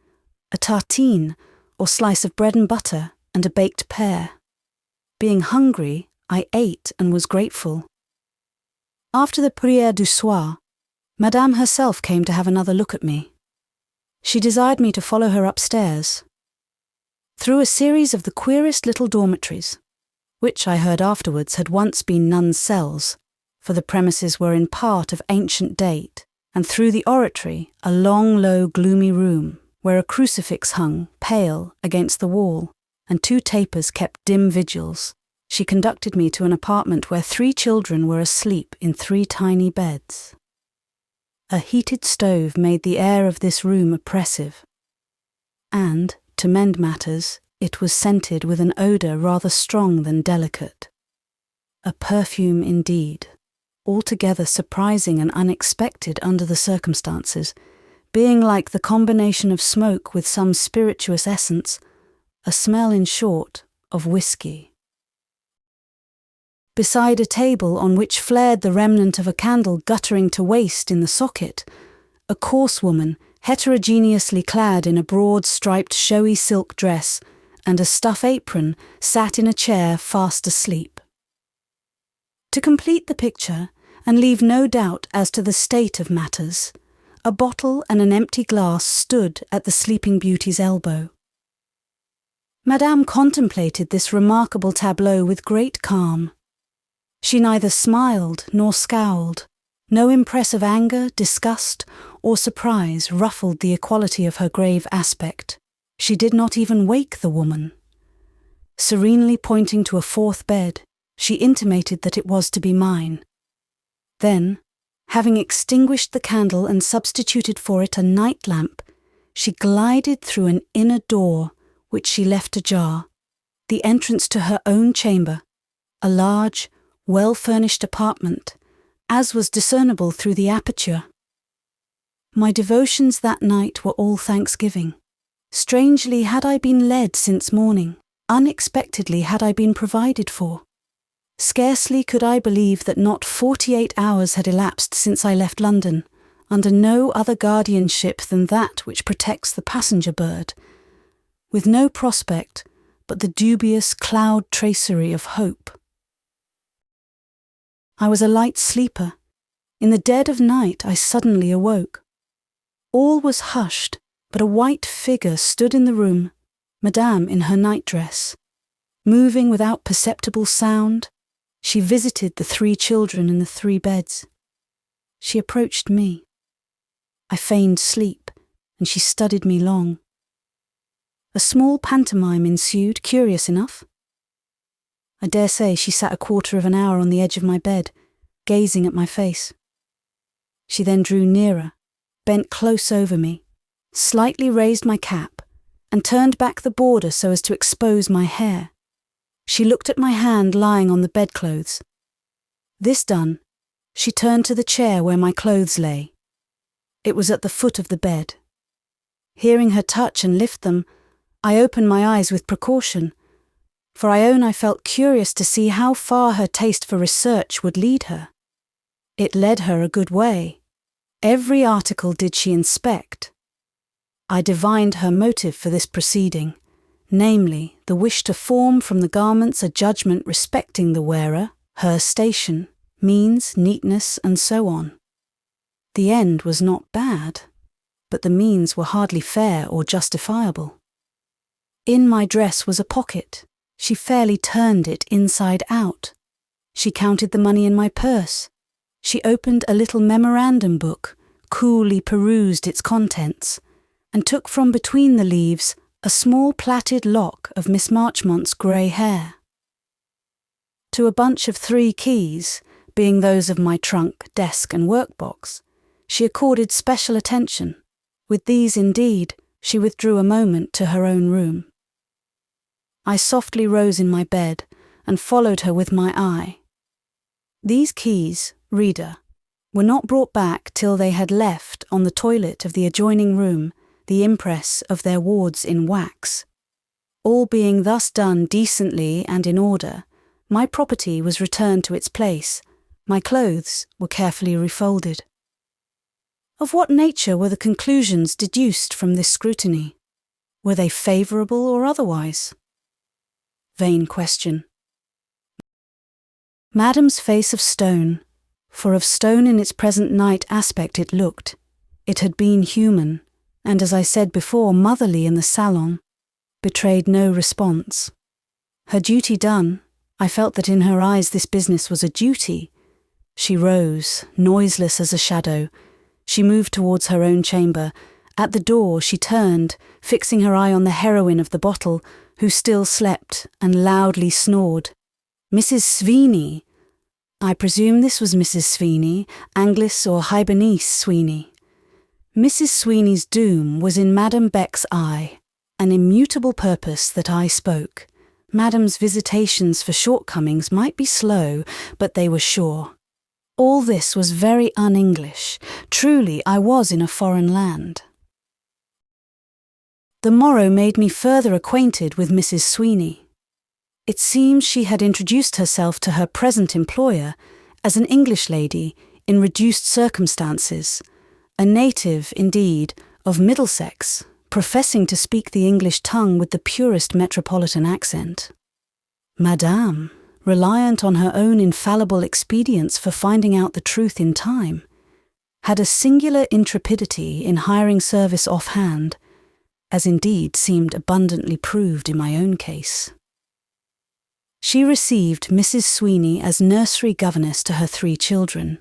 a tartine, or slice of bread and butter, and a baked pear. Being hungry, I ate and was grateful. After the prière du soir, Madame herself came to have another look at me. She desired me to follow her upstairs. Through a series of the queerest little dormitories, which I heard afterwards had once been nuns' cells, for the premises were in part of ancient date, and through the oratory, a long, low, gloomy room, where a crucifix hung, pale, against the wall, and 2 tapers kept dim vigils, she conducted me to an apartment where 3 children were asleep in 3 tiny beds. A heated stove made the air of this room oppressive, and, to mend matters, it was scented with an odour rather strong than delicate. A perfume indeed, altogether surprising and unexpected under the circumstances, being like the combination of smoke with some spirituous essence, a smell, in short, of whiskey. Beside a table on which flared the remnant of a candle guttering to waste in the socket, a coarse woman, heterogeneously clad in a broad striped showy silk dress and a stuff apron, sat in a chair fast asleep. To complete the picture, and leave no doubt as to the state of matters, a bottle and an empty glass stood at the sleeping beauty's elbow. Madame contemplated this remarkable tableau with great calm. She neither smiled nor scowled. No impress of anger, disgust, or surprise ruffled the equality of her grave aspect. She did not even wake the woman. Serenely pointing to a 4th bed, she intimated that it was to be mine. Then, having extinguished the candle and substituted for it a night lamp, she glided through an inner door, which she left ajar, the entrance to her own chamber, a large, well-furnished apartment, as was discernible through the aperture. My devotions that night were all thanksgiving. Strangely had I been led since morning, unexpectedly had I been provided for. Scarcely could I believe that not 48 hours had elapsed since I left London, under no other guardianship than that which protects the passenger bird, with no prospect, but the dubious cloud tracery of hope. I was a light sleeper. In the dead of night I suddenly awoke. All was hushed, but a white figure stood in the room, Madame in her nightdress. Moving without perceptible sound, she visited the 3 children in the 3 beds. She approached me. I feigned sleep, and she studied me long. A small pantomime ensued, curious enough. I dare say she sat a quarter of an hour on the edge of my bed, gazing at my face. She then drew nearer, bent close over me, slightly raised my cap, and turned back the border so as to expose my hair. She looked at my hand lying on the bedclothes. This done, she turned to the chair where my clothes lay. It was at the foot of the bed. Hearing her touch and lift them, I opened my eyes with precaution, for I own I felt curious to see how far her taste for research would lead her. It led her a good way. Every article did she inspect. I divined her motive for this proceeding, namely, the wish to form from the garments a judgment respecting the wearer, her station, means, neatness, and so on. The end was not bad, but the means were hardly fair or justifiable. In my dress was a pocket. She fairly turned it inside out. She counted the money in my purse. She opened a little memorandum book, coolly perused its contents, and took from between the leaves a small plaited lock of Miss Marchmont's grey hair. To a bunch of 3 keys, being those of my trunk, desk, and workbox, she accorded special attention. With these, indeed, she withdrew a moment to her own room. I softly rose in my bed and followed her with my eye. These keys, reader, were not brought back till they had left on the toilet of the adjoining room the impress of their wards in wax. All being thus done decently and in order, my property was returned to its place, my clothes were carefully refolded. Of what nature were the conclusions deduced from this scrutiny? Were they favourable or otherwise? Vain question. Madame's face of stone, for of stone in its present night aspect it looked. It had been human, and as I said before, motherly in the salon, betrayed no response. Her duty done, I felt that in her eyes this business was a duty. She rose, noiseless as a shadow. She moved towards her own chamber. At the door she turned, fixing her eye on the heroine of the bottle, who still slept and loudly snored. Mrs. Sweeney. I presume this was Mrs. Sweeney, Anglis or Hibernice Sweeney. Mrs. Sweeney's doom was in Madame Beck's eye, an immutable purpose that I spoke. Madame's visitations for shortcomings might be slow, but they were sure. All this was very un-English. Truly, I was in a foreign land. The morrow made me further acquainted with Mrs. Sweeney. It seems she had introduced herself to her present employer as an English lady in reduced circumstances, a native, indeed, of Middlesex, professing to speak the English tongue with the purest metropolitan accent. Madame, reliant on her own infallible expedients for finding out the truth in time, had a singular intrepidity in hiring service offhand, as indeed seemed abundantly proved in my own case. She received Mrs. Sweeney as nursery governess to her 3 children.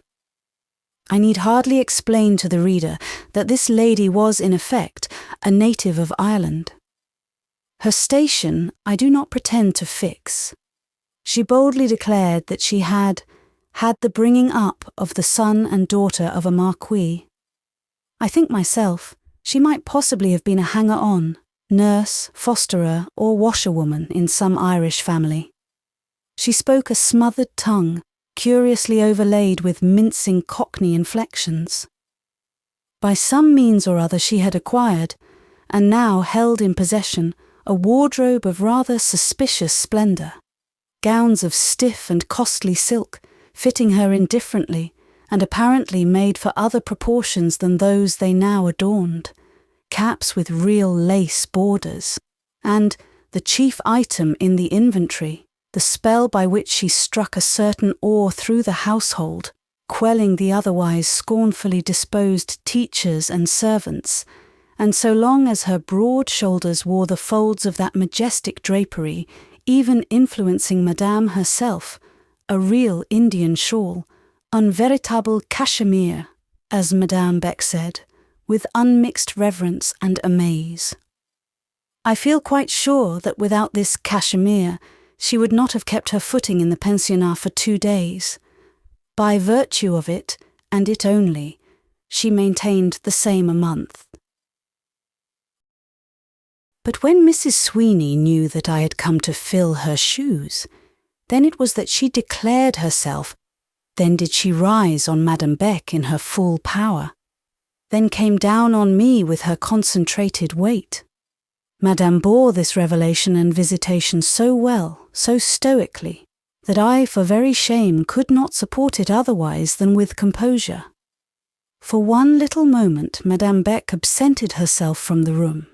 I need hardly explain to the reader that this lady was, in effect, a native of Ireland. Her station I do not pretend to fix. She boldly declared that she had the bringing up of the son and daughter of a marquis. I think myself she might possibly have been a hanger-on, nurse, fosterer, or washerwoman in some Irish family. She spoke a smothered tongue, curiously overlaid with mincing Cockney inflections. By some means or other she had acquired, and now held in possession, a wardrobe of rather suspicious splendour. Gowns of stiff and costly silk, fitting her indifferently, and apparently made for other proportions than those they now adorned, caps with real lace borders, and, the chief item in the inventory, the spell by which she struck a certain awe through the household, quelling the otherwise scornfully disposed teachers and servants, and so long as her broad shoulders wore the folds of that majestic drapery, even influencing Madame herself, a real Indian shawl, un véritable cachemire, as Madame Beck said, with unmixed reverence and amaze. I feel quite sure that without this cachemire, she would not have kept her footing in the pensionnat for 2 days. By virtue of it, and it only, she maintained the same a month. But when Mrs. Sweeney knew that I had come to fill her shoes, then it was that she declared herself, then did she rise on Madame Beck in her full power, then came down on me with her concentrated weight. Madame bore this revelation and visitation so well, so stoically, that I for very shame could not support it otherwise than with composure. For one little moment Madame Beck absented herself from the room.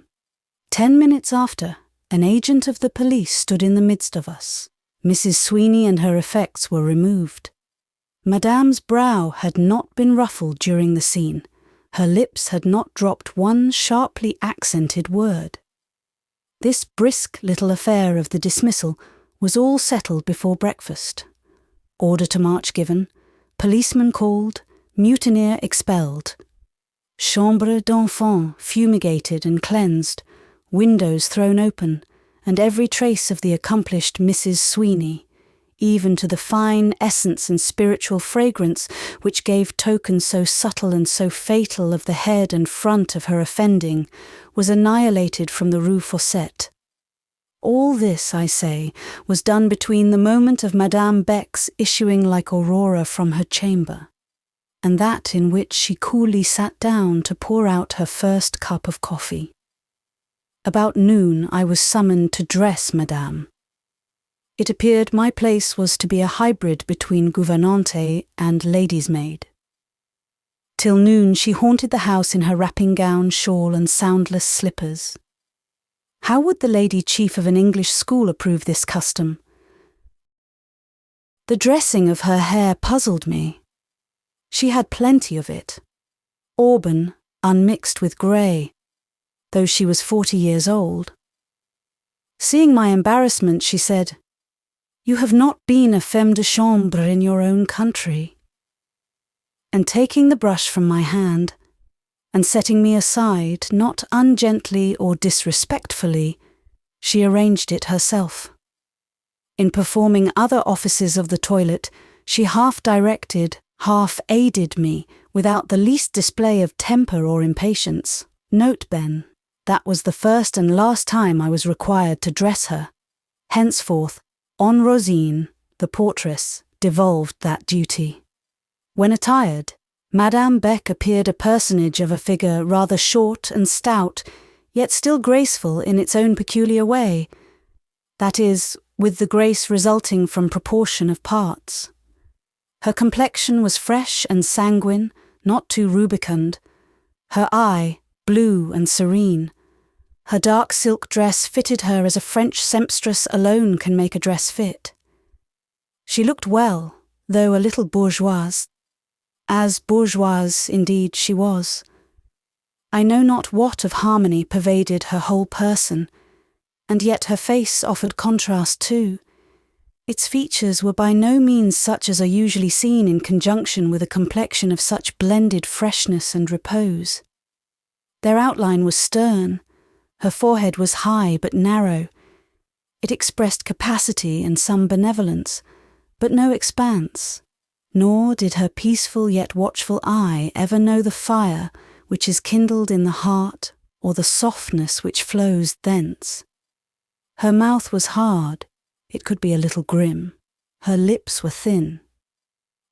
10 minutes after, an agent of the police stood in the midst of us. Mrs. Sweeney and her effects were removed. Madame's brow had not been ruffled during the scene. Her lips had not dropped one sharply accented word. This brisk little affair of the dismissal was all settled before breakfast. Order to march given, policeman called, mutineer expelled. Chambre d'enfant fumigated and cleansed, windows thrown open, and every trace of the accomplished Mrs. Sweeney, even to the fine essence and spiritual fragrance which gave token so subtle and so fatal of the head and front of her offending, was annihilated from the Rue Fossette. All this, I say, was done between the moment of Madame Beck's issuing like Aurora from her chamber, and that in which she coolly sat down to pour out her first cup of coffee. About noon I was summoned to dress Madame. It appeared my place was to be a hybrid between gouvernante and lady's maid. Till noon she haunted the house in her wrapping gown, shawl, and soundless slippers. How would the lady chief of an English school approve this custom? The dressing of her hair puzzled me. She had plenty of it. Auburn, unmixed with grey, though she was 40 years old. Seeing my embarrassment, she said, "You have not been a femme de chambre in your own country." And taking the brush from my hand, and setting me aside, not ungently or disrespectfully, she arranged it herself. In performing other offices of the toilet, she half directed, half aided me, without the least display of temper or impatience. Note, Ben, that was the first and last time I was required to dress her. Henceforth, on Rosine, the portress, devolved that duty. When attired, Madame Beck appeared a personage of a figure rather short and stout, yet still graceful in its own peculiar way, that is, with the grace resulting from proportion of parts. Her complexion was fresh and sanguine, not too rubicund. Her eye, blue and serene. Her dark silk dress fitted her as a French sempstress alone can make a dress fit. She looked well, though a little bourgeoise. As bourgeoise, indeed, she was. I know not what of harmony pervaded her whole person, and yet her face offered contrast too. Its features were by no means such as are usually seen in conjunction with a complexion of such blended freshness and repose. Their outline was stern. Her forehead was high but narrow. It expressed capacity and some benevolence, but no expanse. Nor did her peaceful yet watchful eye ever know the fire which is kindled in the heart or the softness which flows thence. Her mouth was hard, it could be a little grim. Her lips were thin.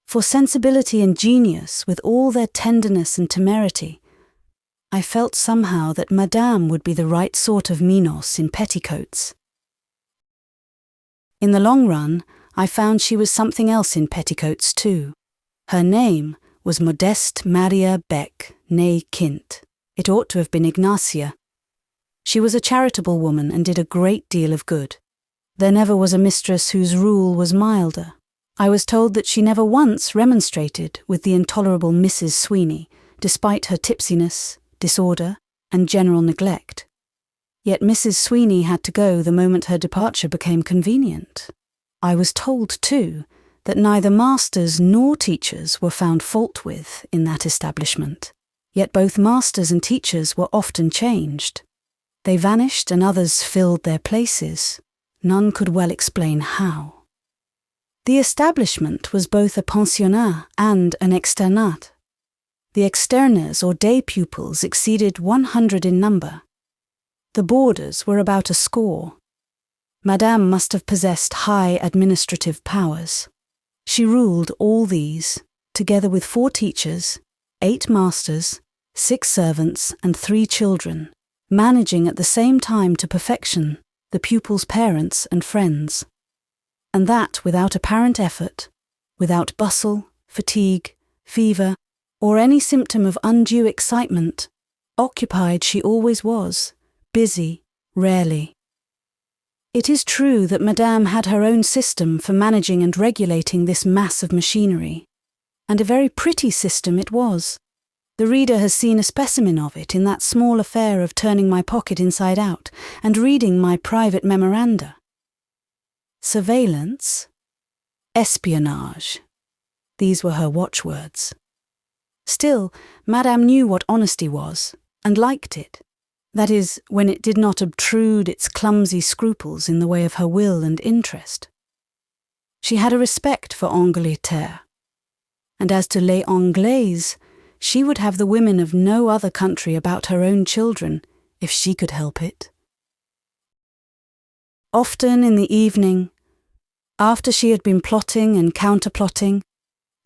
For sensibility and genius, with all their tenderness and temerity, I felt somehow that Madame would be the right sort of Minos in petticoats. In the long run, I found she was something else in petticoats too. Her name was Modeste Maria Beck, née Kint. It ought to have been Ignacia. She was a charitable woman and did a great deal of good. There never was a mistress whose rule was milder. I was told that she never once remonstrated with the intolerable Mrs. Sweeney, despite her tipsiness, disorder, and general neglect. Yet Mrs. Sweeney had to go the moment her departure became convenient. I was told, too, that neither masters nor teachers were found fault with in that establishment. Yet both masters and teachers were often changed. They vanished and others filled their places. None could well explain how. The establishment was both a pensionnat and an externat. The externers or day pupils exceeded 100 in number. The boarders were about a score. Madame must have possessed high administrative powers. She ruled all these, together with 4 teachers, 8 masters, 6 servants, and 3 children, managing at the same time to perfection the pupils' parents and friends. And that without apparent effort, without bustle, fatigue, fever, or any symptom of undue excitement. Occupied she always was, busy, rarely. It is true that Madame had her own system for managing and regulating this mass of machinery, and a very pretty system it was. The reader has seen a specimen of it in that small affair of turning my pocket inside out and reading my private memoranda. Surveillance, espionage, these were her watchwords. Still, Madame knew what honesty was, and liked it. That is, when it did not obtrude its clumsy scruples in the way of her will and interest. She had a respect for Angleterre, and as to les Anglaises, she would have the women of no other country about her own children, if she could help it. Often in the evening, after she had been plotting and counterplotting,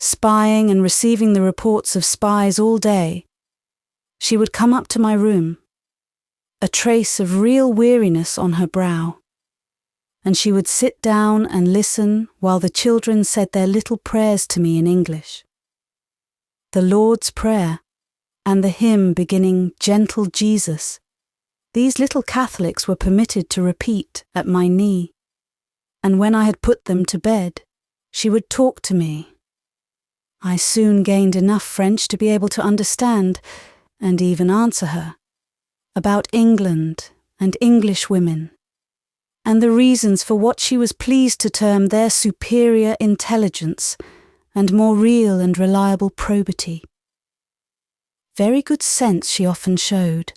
spying and receiving the reports of spies all day, she would come up to my room, a trace of real weariness on her brow, and she would sit down and listen while the children said their little prayers to me in English. The Lord's Prayer, and the hymn beginning "Gentle Jesus," these little Catholics were permitted to repeat at my knee, and when I had put them to bed, she would talk to me. I soon gained enough French to be able to understand, and even answer her, about England and English women, and the reasons for what she was pleased to term their superior intelligence and more real and reliable probity. Very good sense she often showed,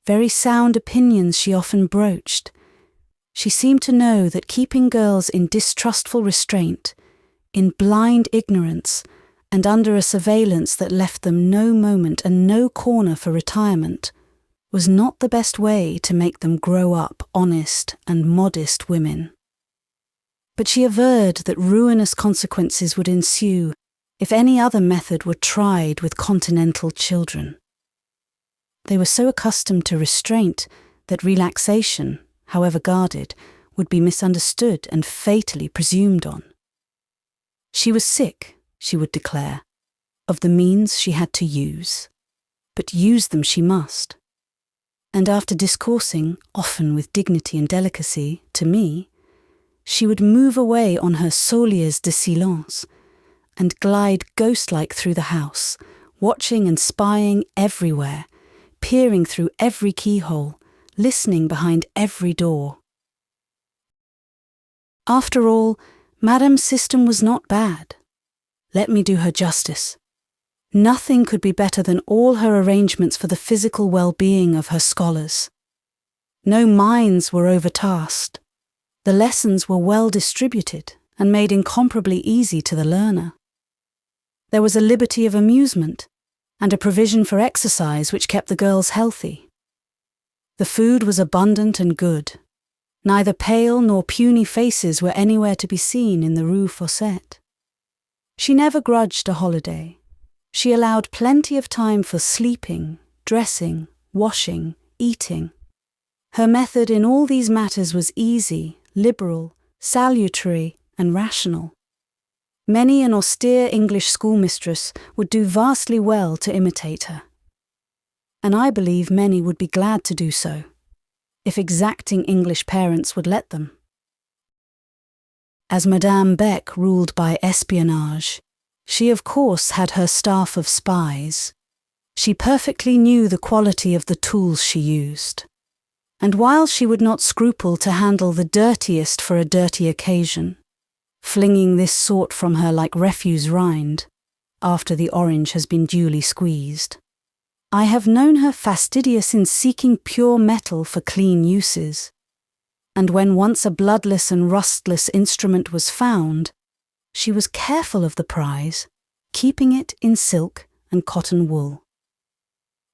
very sound opinions she often broached. She seemed to know that keeping girls in distrustful restraint, in blind ignorance, and under a surveillance that left them no moment and no corner for retirement, was not the best way to make them grow up honest and modest women. But she averred that ruinous consequences would ensue if any other method were tried with continental children. They were so accustomed to restraint that relaxation, however guarded, would be misunderstood and fatally presumed on. She was sick, she would declare, of the means she had to use, but use them she must. And after discoursing, often with dignity and delicacy, to me, she would move away on her souliers de silence and glide ghost-like through the house, watching and spying everywhere, peering through every keyhole, listening behind every door. After all, Madame's system was not bad. Let me do her justice. Nothing could be better than all her arrangements for the physical well-being of her scholars. No minds were overtasked. The lessons were well distributed and made incomparably easy to the learner. There was a liberty of amusement and a provision for exercise which kept the girls healthy. The food was abundant and good. Neither pale nor puny faces were anywhere to be seen in the Rue Fossette. She never grudged a holiday. She allowed plenty of time for sleeping, dressing, washing, eating. Her method in all these matters was easy, liberal, salutary, and rational. Many an austere English schoolmistress would do vastly well to imitate her, and I believe many would be glad to do so, if exacting English parents would let them. As Madame Beck ruled by espionage, she of course had her staff of spies. She perfectly knew the quality of the tools she used. And while she would not scruple to handle the dirtiest for a dirty occasion, flinging this sort from her like refuse rind, after the orange has been duly squeezed, I have known her fastidious in seeking pure metal for clean uses, and when once a bloodless and rustless instrument was found, she was careful of the prize, keeping it in silk and cotton wool.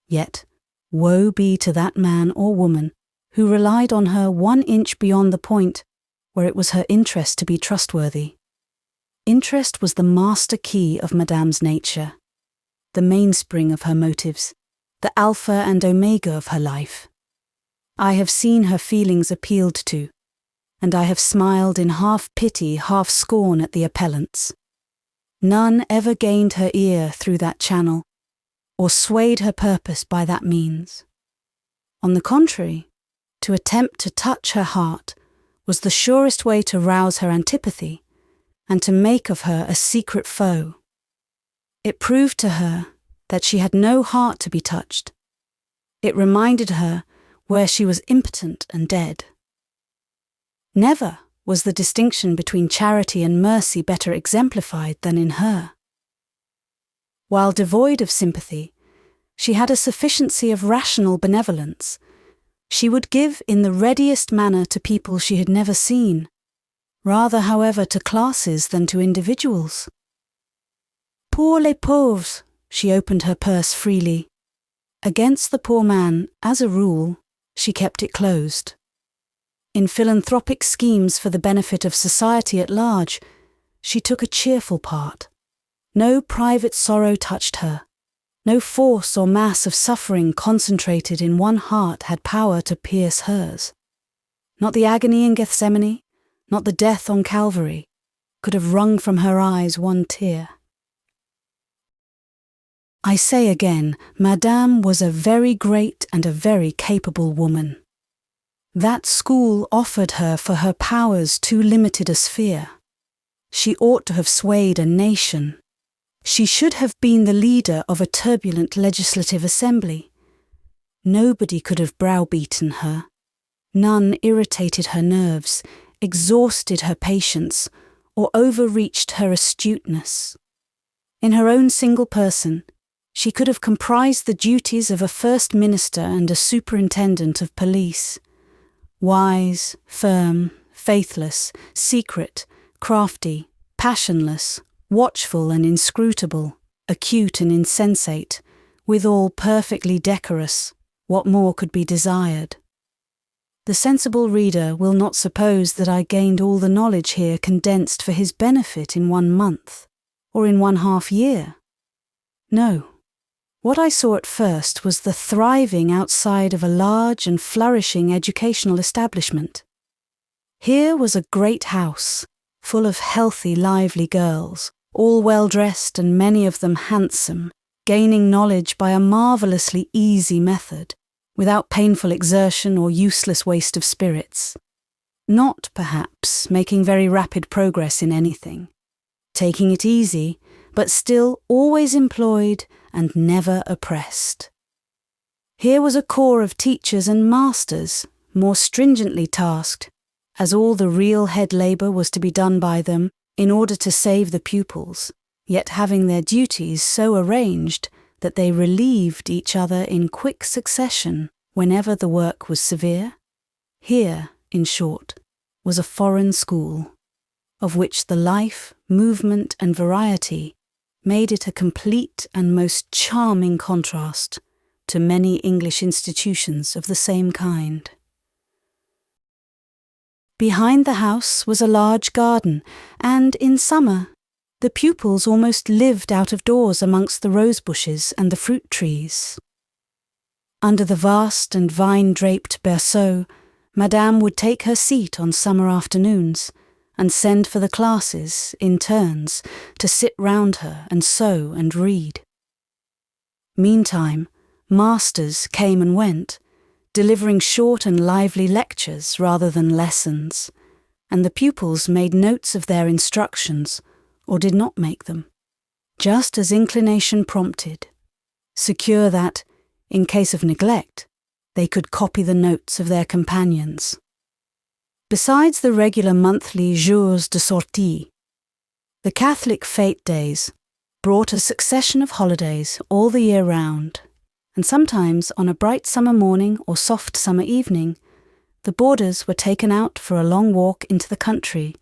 Yet, woe be to that man or woman who relied on her 1 inch beyond the point where it was her interest to be trustworthy. Interest was the master key of Madame's nature, the mainspring of her motives, the alpha and omega of her life. I have seen her feelings appealed to, and I have smiled in half pity, half scorn at the appellants. None ever gained her ear through that channel, or swayed her purpose by that means. On the contrary, to attempt to touch her heart was the surest way to rouse her antipathy, and to make of her a secret foe. It proved to her that she had no heart to be touched. It reminded her where she was impotent and dead. Never was the distinction between charity and mercy better exemplified than in her. While devoid of sympathy, she had a sufficiency of rational benevolence. She would give in the readiest manner to people she had never seen, rather, however, to classes than to individuals. Pour les pauvres, she opened her purse freely. Against the poor man, as a rule, she kept it closed. In philanthropic schemes for the benefit of society at large, she took a cheerful part. No private sorrow touched her. No force or mass of suffering concentrated in one heart had power to pierce hers. Not the agony in Gethsemane, not the death on Calvary, could have wrung from her eyes one tear. I say again, Madame was a very great and a very capable woman. That school offered her for her powers too limited a sphere. She ought to have swayed a nation. She should have been the leader of a turbulent legislative assembly. Nobody could have browbeaten her. None irritated her nerves, exhausted her patience, or overreached her astuteness. In her own single person, she could have comprised the duties of a first minister and a superintendent of police. Wise, firm, faithless, secret, crafty, passionless, watchful and inscrutable, acute and insensate, withal perfectly decorous, what more could be desired? The sensible reader will not suppose that I gained all the knowledge here condensed for his benefit in 1 month, or in 1/2 year. No. What I saw at first was the thriving outside of a large and flourishing educational establishment. Here was a great house, full of healthy, lively girls, all well-dressed and many of them handsome, gaining knowledge by a marvellously easy method, without painful exertion or useless waste of spirits. Not, perhaps, making very rapid progress in anything. Taking it easy, but still always employed and never oppressed. Here was a corps of teachers and masters, more stringently tasked, as all the real head labour was to be done by them in order to save the pupils, yet having their duties so arranged that they relieved each other in quick succession whenever the work was severe. Here, in short, was a foreign school, of which the life, movement and variety made it a complete and most charming contrast to many English institutions of the same kind. Behind the house was a large garden, and in summer the pupils almost lived out of doors amongst the rose bushes and the fruit trees. Under the vast and vine-draped berceau, Madame would take her seat on summer afternoons, and send for the classes, in turns, to sit round her and sew and read. Meantime, masters came and went, delivering short and lively lectures rather than lessons, and the pupils made notes of their instructions, or did not make them, just as inclination prompted, secure that, in case of neglect, they could copy the notes of their companions. Besides the regular monthly jours de sortie, the Catholic fête days brought a succession of holidays all the year round, and sometimes on a bright summer morning or soft summer evening, the boarders were taken out for a long walk into the country,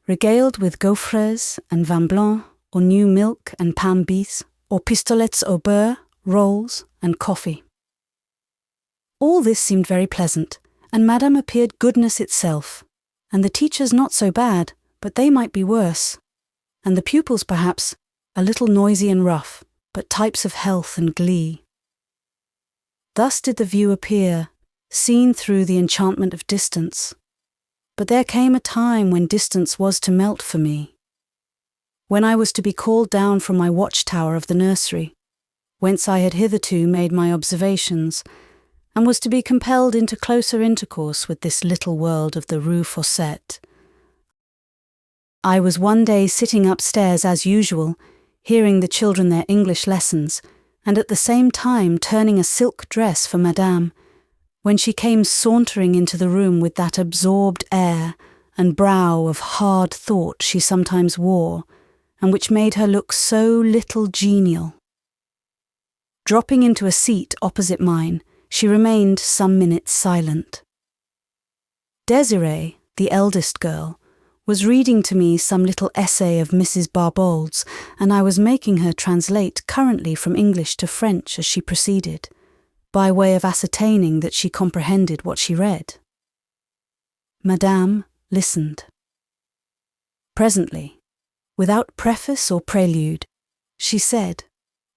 regaled with gaufres and vin blanc, or new milk and pain bis, or pistolets au beurre, rolls, and coffee. All this seemed very pleasant, and Madame appeared goodness itself, and the teachers not so bad, but they might be worse, and the pupils perhaps a little noisy and rough, but types of health and glee. Thus did the view appear, seen through the enchantment of distance. But there came a time when distance was to melt for me, when I was to be called down from my watchtower of the nursery, whence I had hitherto made my observations, and was to be compelled into closer intercourse with this little world of the Rue Fossette. I was one day sitting upstairs as usual, hearing the children their English lessons, and at the same time turning a silk dress for Madame, when she came sauntering into the room with that absorbed air and brow of hard thought she sometimes wore, and which made her look so little genial. Dropping into a seat opposite mine, she remained some minutes silent. Désirée, the eldest girl, was reading to me some little essay of Mrs. Barbauld's, and I was making her translate currently from English to French as she proceeded, by way of ascertaining that she comprehended what she read. Madame listened. Presently, without preface or prelude, she said,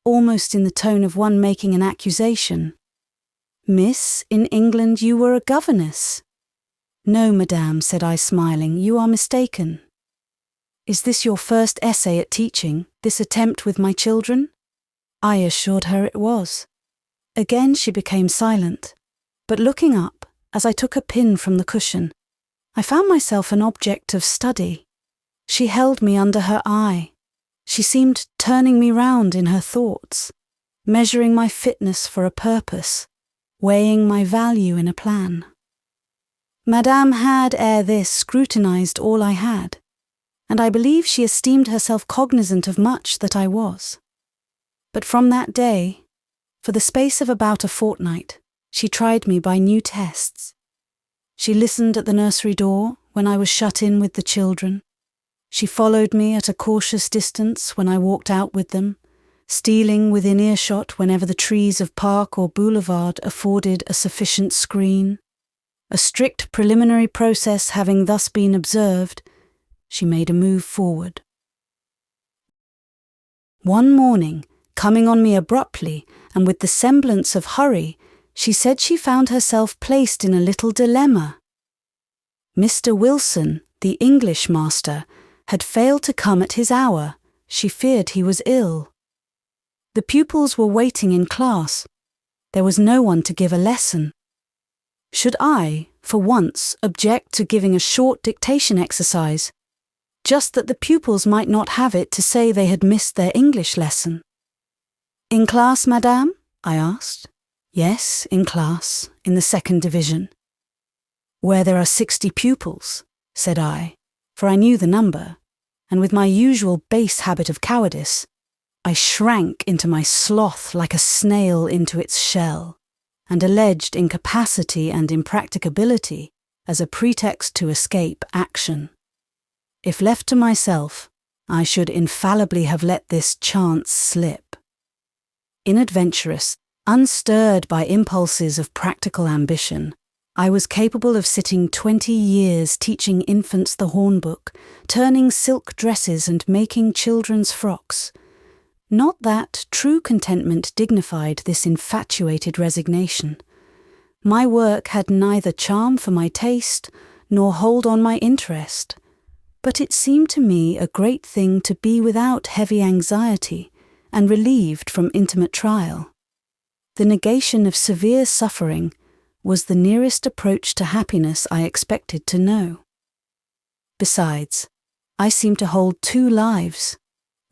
almost in the tone of one making an accusation, "Miss, in England you were a governess." "No, madame," said I, smiling, "you are mistaken." "Is this your first essay at teaching, this attempt with my children?" I assured her it was. Again she became silent, but looking up, as I took a pin from the cushion, I found myself an object of study. She held me under her eye. She seemed turning me round in her thoughts, measuring my fitness for a purpose, weighing my value in a plan. Madame had ere this scrutinized all I had, and I believe she esteemed herself cognizant of much that I was. But from that day, for the space of about a fortnight, she tried me by new tests. She listened at the nursery door when I was shut in with the children. She followed me at a cautious distance when I walked out with them, stealing within earshot whenever the trees of park or boulevard afforded a sufficient screen. A strict preliminary process having thus been observed, she made a move forward. One morning, coming on me abruptly and with the semblance of hurry, she said she found herself placed in a little dilemma. Mr. Wilson, the English master, had failed to come at his hour. She feared he was ill. The pupils were waiting in class. There was no one to give a lesson. Should I, for once, object to giving a short dictation exercise, just that the pupils might not have it to say they had missed their English lesson? "In class, madame?" I asked. "Yes, in class, in the second division." "Where there are 60 pupils," said I, for I knew the number, and with my usual base habit of cowardice, I shrank into my sloth like a snail into its shell, and alleged incapacity and impracticability as a pretext to escape action. If left to myself, I should infallibly have let this chance slip. Inadventurous, unstirred by impulses of practical ambition, I was capable of sitting 20 years teaching infants the hornbook, turning silk dresses and making children's frocks. Not that true contentment dignified this infatuated resignation. My work had neither charm for my taste nor hold on my interest, but it seemed to me a great thing to be without heavy anxiety and relieved from intimate trial. The negation of severe suffering was the nearest approach to happiness I expected to know. Besides, I seemed to hold two lives,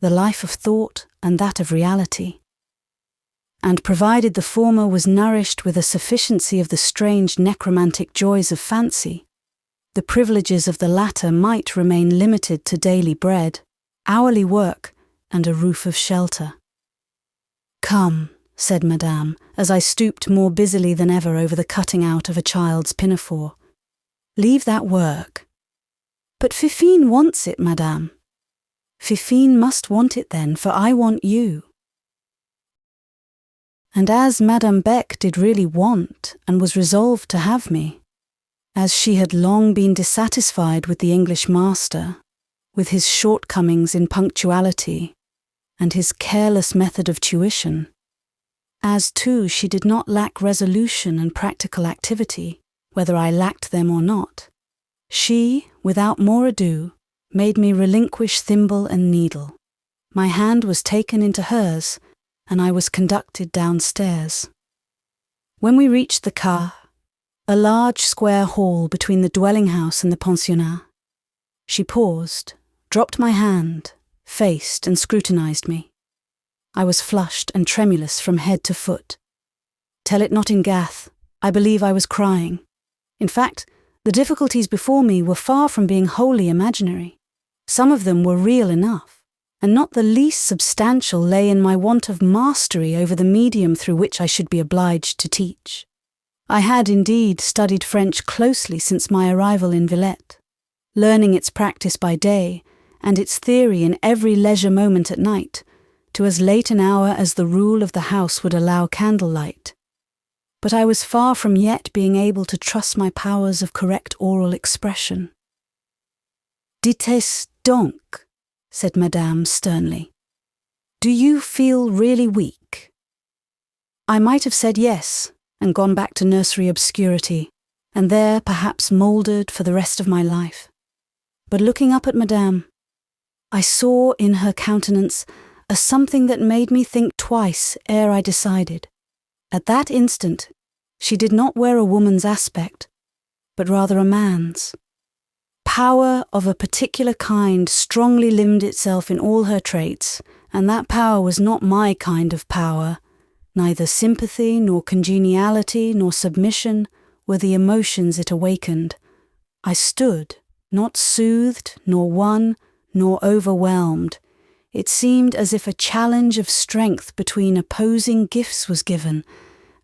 the life of thought and that of reality. And provided the former was nourished with a sufficiency of the strange necromantic joys of fancy, the privileges of the latter might remain limited to daily bread, hourly work, and a roof of shelter. "Come," said Madame, as I stooped more busily than ever over the cutting out of a child's pinafore. "Leave that work." "But Fifine wants it, Madame." "Fifine must want it then, for I want you." And as Madame Beck did really want and was resolved to have me, as she had long been dissatisfied with the English master, with his shortcomings in punctuality and his careless method of tuition, as too she did not lack resolution and practical activity, whether I lacked them or not, she, without more ado, made me relinquish thimble and needle. My hand was taken into hers, and I was conducted downstairs. When we reached the car, a large square hall between the dwelling house and the pensionnat, she paused, dropped my hand, faced and scrutinized me. I was flushed and tremulous from head to foot. Tell it not in Gath, I believe I was crying. In fact, the difficulties before me were far from being wholly imaginary. Some of them were real enough, and not the least substantial lay in my want of mastery over the medium through which I should be obliged to teach. I had indeed studied French closely since my arrival in Villette, learning its practice by day and its theory in every leisure moment at night, to as late an hour as the rule of the house would allow candlelight. But I was far from yet being able to trust my powers of correct oral expression. "Dites donc," said Madame sternly. "Do you feel really weak?" I might have said yes, and gone back to nursery obscurity, and there perhaps mouldered for the rest of my life. But looking up at Madame, I saw in her countenance a something that made me think twice ere I decided. At that instant, she did not wear a woman's aspect, but rather a man's. Power of a particular kind strongly limned itself in all her traits, and that power was not my kind of power. Neither sympathy, nor congeniality, nor submission were the emotions it awakened. I stood, not soothed, nor won, nor overwhelmed. It seemed as if a challenge of strength between opposing gifts was given,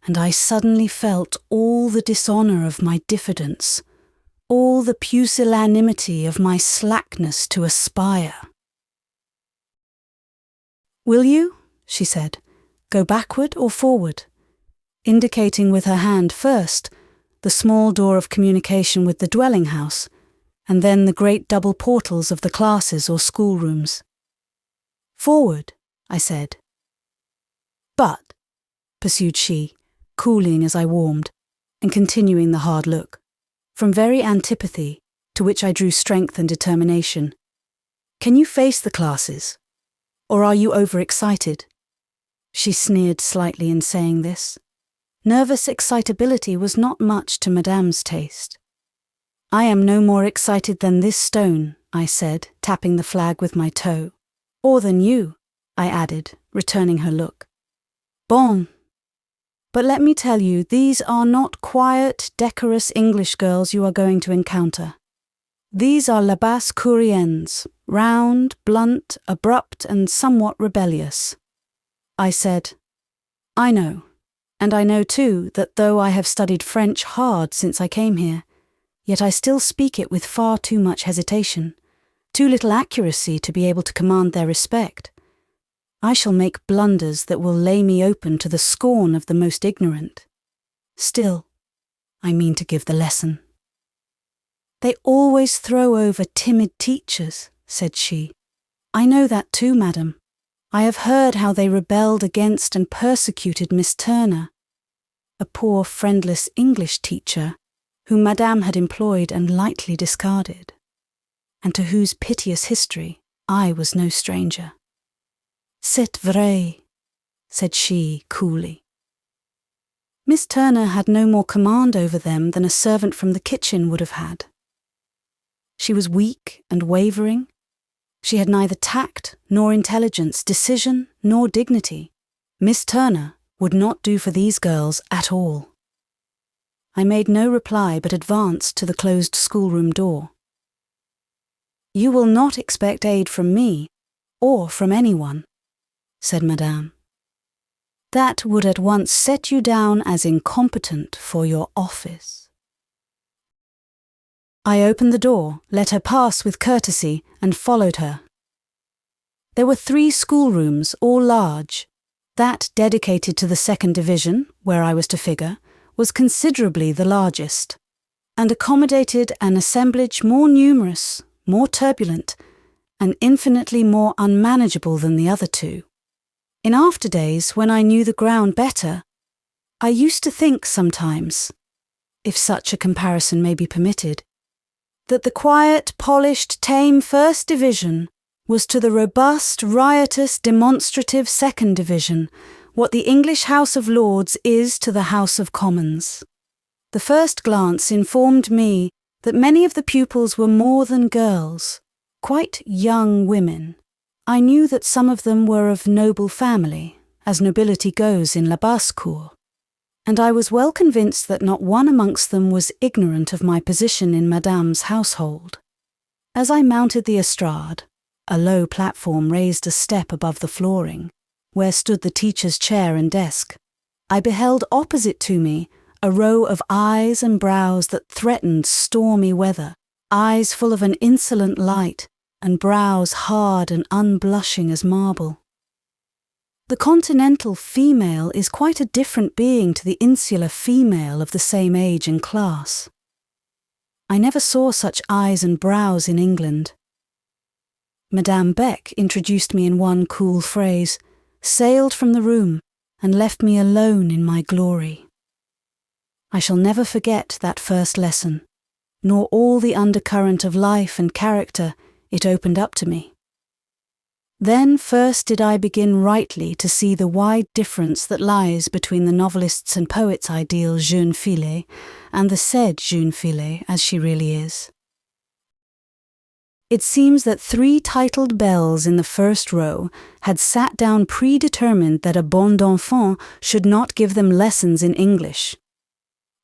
and I suddenly felt all the dishonour of my diffidence, all the pusillanimity of my slackness to aspire. "Will you?" she said. "Go backward or forward?" indicating with her hand first the small door of communication with the dwelling house, and then the great double portals of the classes or schoolrooms. "Forward," I said. "But," pursued she, cooling as I warmed, and continuing the hard look, from very antipathy, to which I drew strength and determination, "can you face the classes? Or are you overexcited?" She sneered slightly in saying this. Nervous excitability was not much to Madame's taste. "I am no more excited than this stone," I said, tapping the flag with my toe. "Or than you," I added, returning her look. "Bon. But let me tell you, these are not quiet, decorous English girls you are going to encounter. These are la basse couriennes, round, blunt, abrupt, and somewhat rebellious." I said, "I know, and I know too that though I have studied French hard since I came here, yet I still speak it with far too much hesitation, too little accuracy to be able to command their respect. I shall make blunders that will lay me open to the scorn of the most ignorant. Still, I mean to give the lesson." "They always throw over timid teachers," said she. "I know that too, madam. I have heard how they rebelled against and persecuted Miss Turner, a poor friendless English teacher whom Madame had employed and lightly discarded, and to whose piteous history I was no stranger." "C'est vrai," said she coolly. Miss Turner had no more command over them than a servant from the kitchen would have had. She was weak and wavering. She had neither tact nor intelligence, decision nor dignity. Miss Turner would not do for these girls at all. I made no reply but advanced to the closed schoolroom door. "You will not expect aid from me, or from anyone," said Madame. "That would at once set you down as incompetent for your office." I opened the door, let her pass with courtesy, and followed her. There were 3 schoolrooms, all large. That dedicated to the second division, where I was to figure, was considerably the largest, and accommodated an assemblage more numerous, more turbulent, and infinitely more unmanageable than the other 2. In after days, when I knew the ground better, I used to think sometimes, if such a comparison may be permitted, that the quiet, polished, tame First Division was to the robust, riotous, demonstrative Second Division what the English House of Lords is to the House of Commons. The first glance informed me that many of the pupils were more than girls, quite young women. I knew that some of them were of noble family, as nobility goes in La Basse-Cour, and I was well convinced that not one amongst them was ignorant of my position in Madame's household. As I mounted the estrade, a low platform raised a step above the flooring, where stood the teacher's chair and desk, I beheld opposite to me a row of eyes and brows that threatened stormy weather, eyes full of an insolent light, and brows hard and unblushing as marble. The continental female is quite a different being to the insular female of the same age and class. I never saw such eyes and brows in England. Madame Beck introduced me in one cool phrase, sailed from the room, and left me alone in my glory. I shall never forget that first lesson, nor all the undercurrent of life and character it opened up to me. Then first did I begin rightly to see the wide difference that lies between the novelist's and poet's ideal jeune fille and the said jeune fille as she really is. It seems that 3 titled belles in the first row had sat down predetermined that a bonne d'enfant should not give them lessons in English.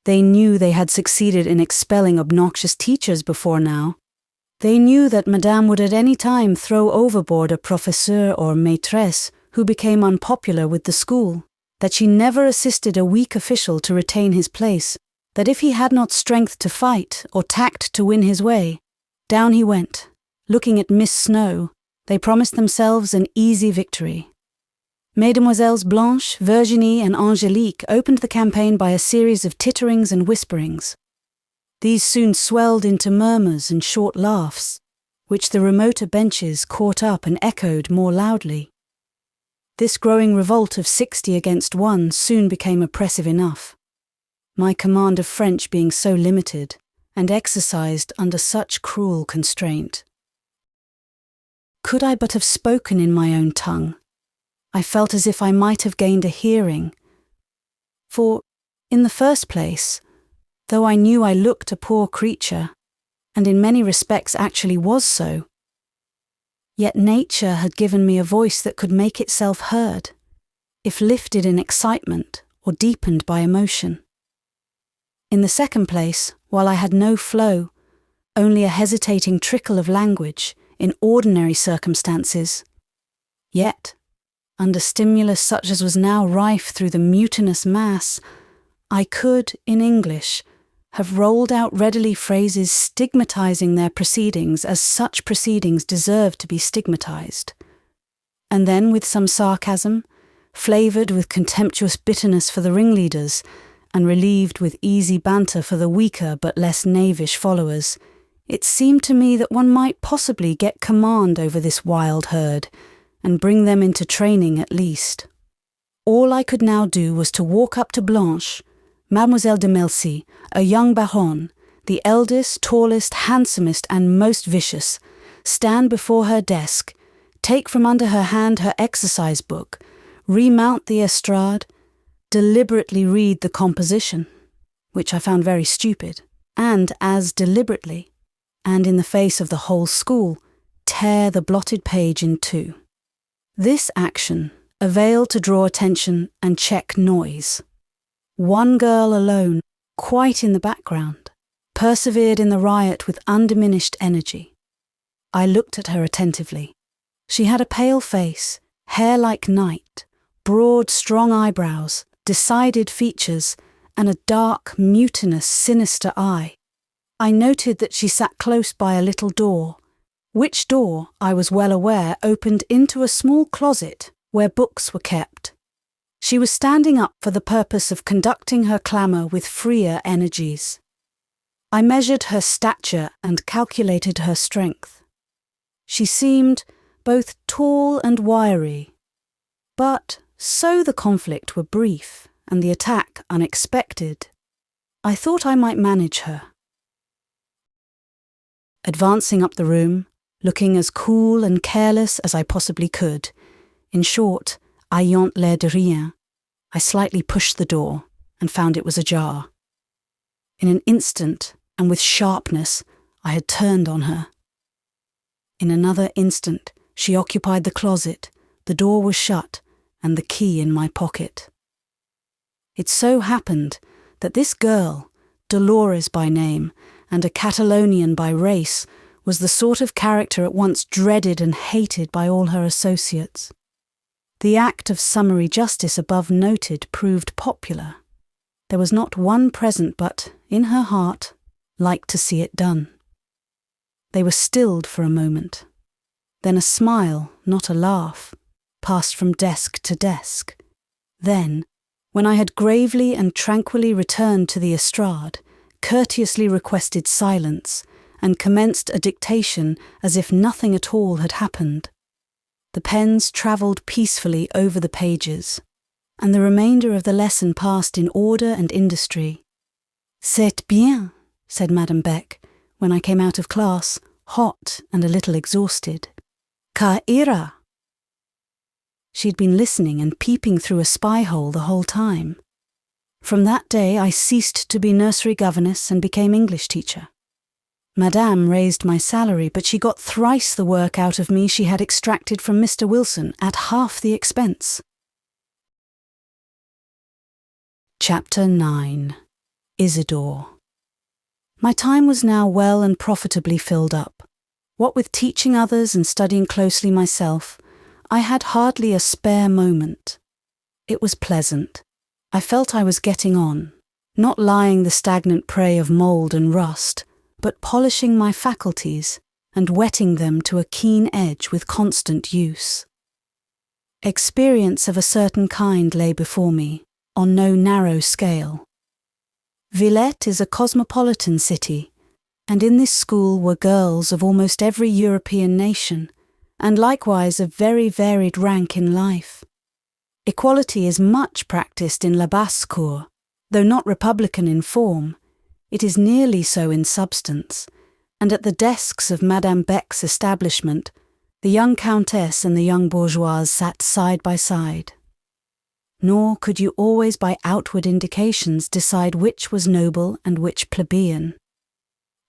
They knew they had succeeded in expelling obnoxious teachers before now. They knew that Madame would at any time throw overboard a professeur or maîtresse who became unpopular with the school, that she never assisted a weak official to retain his place, that if he had not strength to fight or tact to win his way, down he went. Looking at Miss Snowe, they promised themselves an easy victory. Mesdemoiselles Blanche, Virginie and Angélique opened the campaign by a series of titterings and whisperings. These soon swelled into murmurs and short laughs, which the remoter benches caught up and echoed more loudly. This growing revolt of 60 against 1 soon became oppressive enough, my command of French being so limited and exercised under such cruel constraint. Could I but have spoken in my own tongue, I felt as if I might have gained a hearing. For, in the first place, though I knew I looked a poor creature, and in many respects actually was so, yet nature had given me a voice that could make itself heard, if lifted in excitement or deepened by emotion. In the second place, while I had no flow, only a hesitating trickle of language in ordinary circumstances, yet, under stimulus such as was now rife through the mutinous mass, I could, in English, have rolled out readily phrases stigmatizing their proceedings as such proceedings deserve to be stigmatized, and then with some sarcasm, flavoured with contemptuous bitterness for the ringleaders, and relieved with easy banter for the weaker but less knavish followers, it seemed to me that one might possibly get command over this wild herd, and bring them into training at least. All I could now do was to walk up to Blanche, Mademoiselle de Melcy, a young baronne, the eldest, tallest, handsomest, and most vicious, stand before her desk, take from under her hand her exercise book, remount the estrade, deliberately read the composition, which I found very stupid, and as deliberately, and in the face of the whole school, tear the blotted page in two. This action availed to draw attention and check noise. One girl alone, quite in the background, persevered in the riot with undiminished energy. I looked at her attentively. She had a pale face, hair like night, broad, strong eyebrows, decided features, and a dark, mutinous, sinister eye. I noted that she sat close by a little door, which door, I was well aware, opened into a small closet where books were kept. She was standing up for the purpose of conducting her clamour with freer energies. I measured her stature and calculated her strength. She seemed both tall and wiry, but so the conflict were brief and the attack unexpected, I thought I might manage her. Advancing up the room, looking as cool and careless as I possibly could, in short, ayant l'air de rien, I slightly pushed the door and found it was ajar. In an instant, and with sharpness, I had turned on her. In another instant, she occupied the closet, the door was shut, and the key in my pocket. It so happened that this girl, Dolores by name, and a Catalonian by race, was the sort of character at once dreaded and hated by all her associates. The act of summary justice above noted proved popular. There was not one present but, in her heart, liked to see it done. They were stilled for a moment. Then a smile, not a laugh, passed from desk to desk. Then, when I had gravely and tranquilly returned to the estrade, courteously requested silence, and commenced a dictation as if nothing at all had happened, the pens travelled peacefully over the pages, and the remainder of the lesson passed in order and industry. "C'est bien," said Madame Beck, when I came out of class, hot and a little exhausted. "Ca ira." She'd been listening and peeping through a spy-hole the whole time. From that day I ceased to be nursery governess and became English teacher. Madame raised my salary, but she got thrice the work out of me she had extracted from Mr. Wilson at half the expense. Chapter 9. Isidore. My time was now well and profitably filled up. What with teaching others and studying closely myself, I had hardly a spare moment. It was pleasant. I felt I was getting on, not lying the stagnant prey of mould and rust, but polishing my faculties and whetting them to a keen edge with constant use. Experience of a certain kind lay before me, on no narrow scale. Villette is a cosmopolitan city, and in this school were girls of almost every European nation, and likewise of very varied rank in life. Equality is much practised in la basse-cour, though not republican in form. It is nearly so in substance, and at the desks of Madame Beck's establishment, the young countess and the young bourgeoise sat side by side. Nor could you always by outward indications decide which was noble and which plebeian,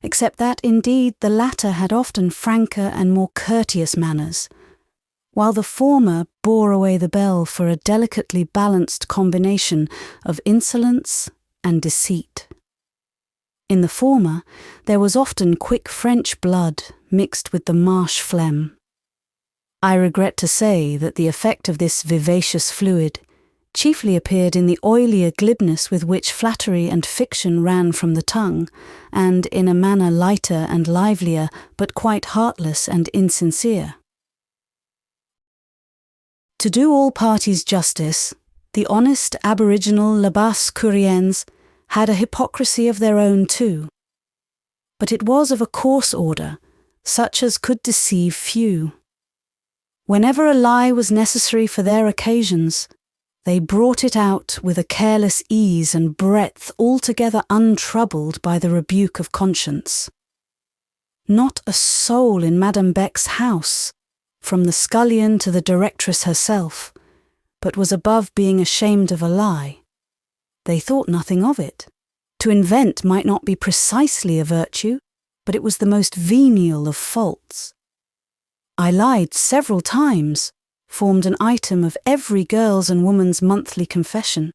except that indeed the latter had often franker and more courteous manners, while the former bore away the bell for a delicately balanced combination of insolence and deceit. In the former, there was often quick French blood mixed with the marsh phlegm. I regret to say that the effect of this vivacious fluid chiefly appeared in the oilier glibness with which flattery and fiction ran from the tongue, and in a manner lighter and livelier, but quite heartless and insincere. To do all parties justice, the honest aboriginal la basse-couriens had a hypocrisy of their own too. But it was of a coarse order, such as could deceive few. Whenever a lie was necessary for their occasions, they brought it out with a careless ease and breadth altogether untroubled by the rebuke of conscience. Not a soul in Madame Beck's house, from the scullion to the directress herself, but was above being ashamed of a lie, they thought nothing of it. To invent might not be precisely a virtue, but it was the most venial of faults. I lied several times, formed an item of every girl's and woman's monthly confession.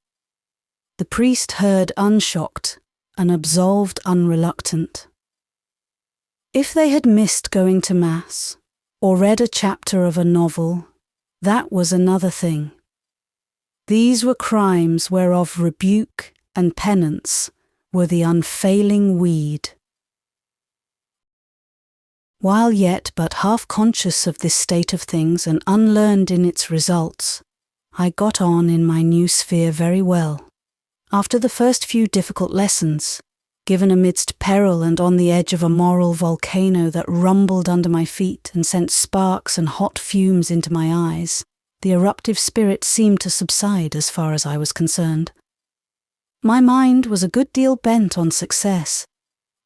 The priest heard unshocked and absolved unreluctant. If they had missed going to Mass, or read a chapter of a novel, that was another thing. These were crimes whereof rebuke and penance were the unfailing weed. While yet but half conscious of this state of things and unlearned in its results, I got on in my new sphere very well. After the first few difficult lessons, given amidst peril and on the edge of a moral volcano that rumbled under my feet and sent sparks and hot fumes into my eyes, the eruptive spirit seemed to subside as far as I was concerned. My mind was a good deal bent on success.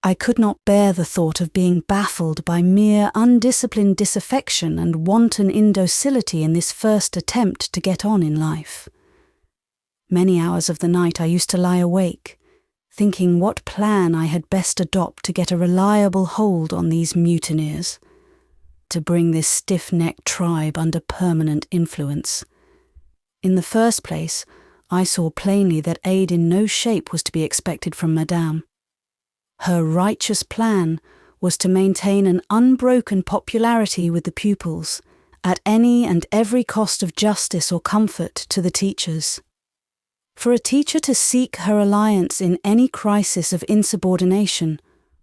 I could not bear the thought of being baffled by mere undisciplined disaffection and wanton indocility in this first attempt to get on in life. Many hours of the night I used to lie awake, thinking what plan I had best adopt to get a reliable hold on these mutineers, to bring this stiff-necked tribe under permanent influence. In the first place, I saw plainly that aid in no shape was to be expected from Madame. Her righteous plan was to maintain an unbroken popularity with the pupils, at any and every cost of justice or comfort to the teachers. For a teacher to seek her alliance in any crisis of insubordination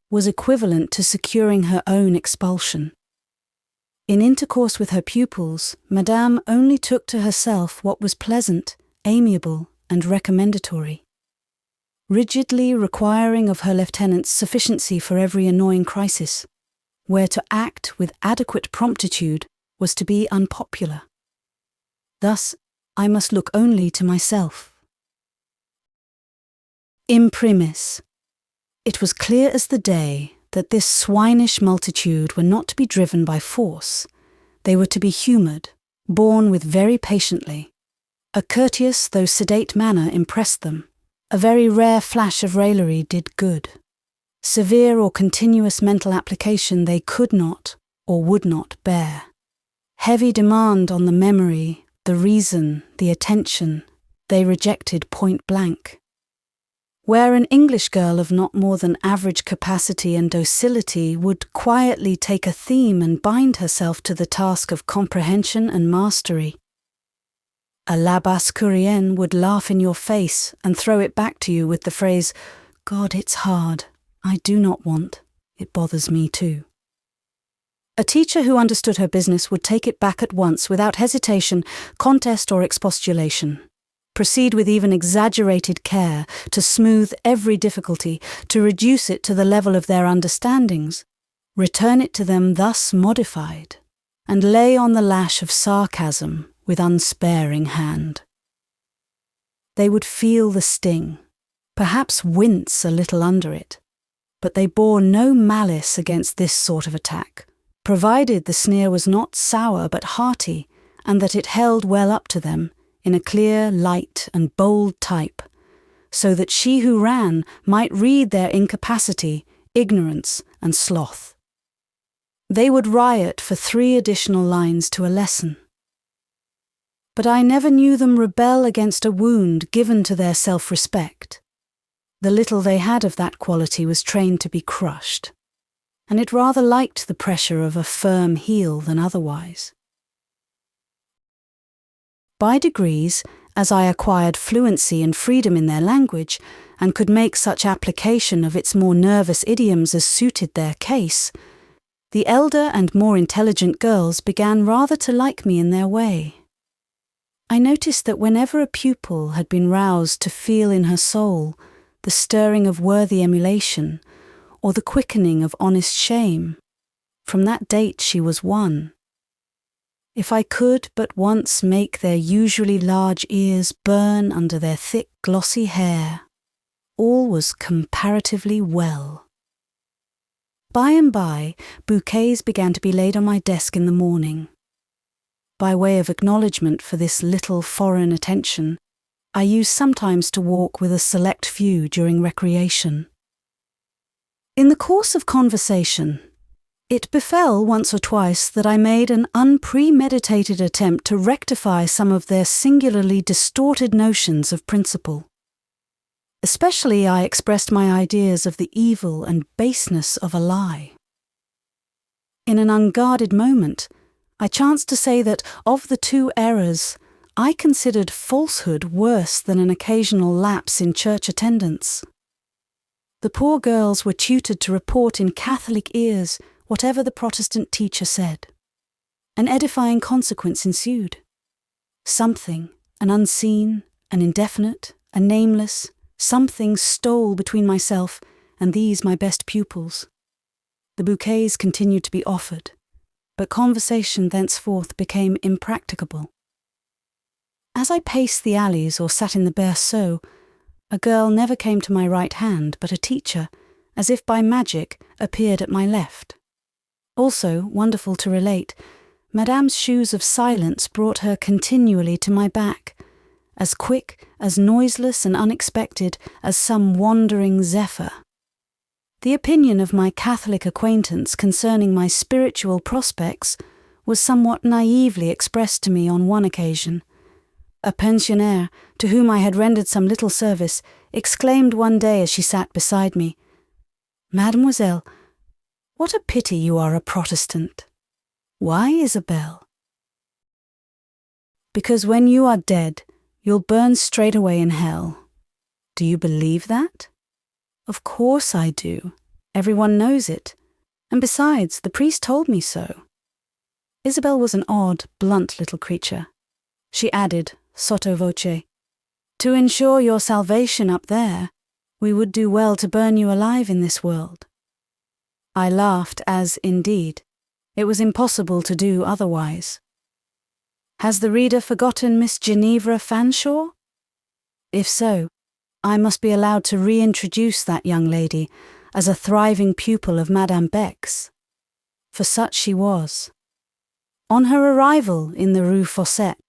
was equivalent to securing her own expulsion. In intercourse with her pupils, Madame only took to herself what was pleasant, amiable, and recommendatory. Rigidly requiring of her lieutenants sufficiency for every annoying crisis, where to act with adequate promptitude was to be unpopular. Thus, I must look only to myself. Imprimis, it was clear as the day that this swinish multitude were not to be driven by force. They were to be humoured, borne with very patiently. A courteous though sedate manner impressed them. A very rare flash of raillery did good. Severe or continuous mental application they could not or would not bear. Heavy demand on the memory, the reason, the attention, they rejected point blank. Where an English girl of not more than average capacity and docility would quietly take a theme and bind herself to the task of comprehension and mastery, a Labascurienne would laugh in your face and throw it back to you with the phrase, "God, it's hard. I do not want. It bothers me too." A teacher who understood her business would take it back at once without hesitation, contest or expostulation. Proceed with even exaggerated care to smooth every difficulty, to reduce it to the level of their understandings, return it to them thus modified, and lay on the lash of sarcasm with unsparing hand. They would feel the sting, perhaps wince a little under it, but they bore no malice against this sort of attack, provided the sneer was not sour but hearty, and that it held well up to them, in a clear, light, and bold type, so that she who ran might read their incapacity, ignorance, and sloth. They would riot for 3 additional lines to a lesson. But I never knew them rebel against a wound given to their self-respect. The little they had of that quality was trained to be crushed, and it rather liked the pressure of a firm heel than otherwise. By degrees, as I acquired fluency and freedom in their language, and could make such application of its more nervous idioms as suited their case, the elder and more intelligent girls began rather to like me in their way. I noticed that whenever a pupil had been roused to feel in her soul the stirring of worthy emulation, or the quickening of honest shame, from that date she was won. If I could but once make their usually large ears burn under their thick glossy hair, all was comparatively well. By and by, bouquets began to be laid on my desk in the morning. By way of acknowledgement for this little foreign attention, I used sometimes to walk with a select few during recreation. In the course of conversation, it befell once or twice that I made an unpremeditated attempt to rectify some of their singularly distorted notions of principle. Especially I expressed my ideas of the evil and baseness of a lie. In an unguarded moment, I chanced to say that of the two errors, I considered falsehood worse than an occasional lapse in church attendance. The poor girls were tutored to report in Catholic ears whatever the Protestant teacher said. An edifying consequence ensued. Something, an unseen, an indefinite, a nameless, something stole between myself and these my best pupils. The bouquets continued to be offered, but conversation thenceforth became impracticable. As I paced the alleys or sat in the berceau, a girl never came to my right hand, but a teacher, as if by magic, appeared at my left. Also, wonderful to relate, Madame's shoes of silence brought her continually to my back, as quick, as noiseless and unexpected as some wandering zephyr. The opinion of my Catholic acquaintance concerning my spiritual prospects was somewhat naively expressed to me on one occasion. A pensionnaire, to whom I had rendered some little service, exclaimed one day as she sat beside me, "Mademoiselle, what a pity you are a Protestant." "Why, Isabel?" "Because when you are dead, you'll burn straight away in hell." "Do you believe that?" "Of course I do. Everyone knows it. And besides, the priest told me so." Isabel was an odd, blunt little creature. She added, sotto voce, "To ensure your salvation up there, we would do well to burn you alive in this world." I laughed as, indeed, it was impossible to do otherwise. Has the reader forgotten Miss Ginevra Fanshawe? If so, I must be allowed to reintroduce that young lady as a thriving pupil of Madame Beck's, for such she was. On her arrival in the Rue Fossette,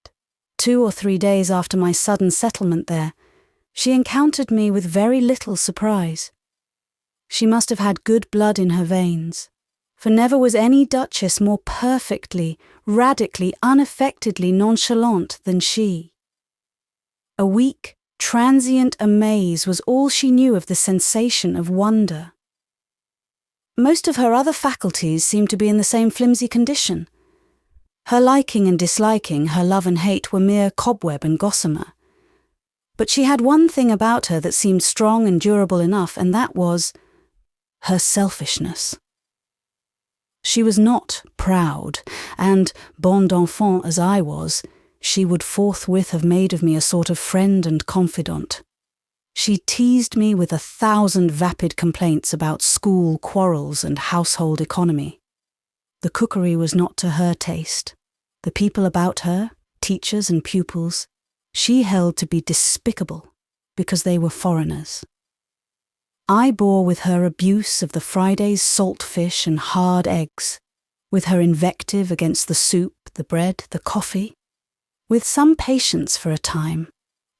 2 or 3 days after my sudden settlement there, she encountered me with very little surprise. She must have had good blood in her veins, for never was any duchess more perfectly, radically, unaffectedly nonchalant than she. A weak, transient amaze was all she knew of the sensation of wonder. Most of her other faculties seemed to be in the same flimsy condition. Her liking and disliking, her love and hate were mere cobweb and gossamer. But she had one thing about her that seemed strong and durable enough, and that was her selfishness. She was not proud, and, bonne d'enfant as I was, she would forthwith have made of me a sort of friend and confidant. She teased me with 1,000 vapid complaints about school quarrels and household economy. The cookery was not to her taste. The people about her, teachers and pupils, she held to be despicable because they were foreigners. I bore with her abuse of the Friday's salt fish and hard eggs, with her invective against the soup, the bread, the coffee, with some patience for a time,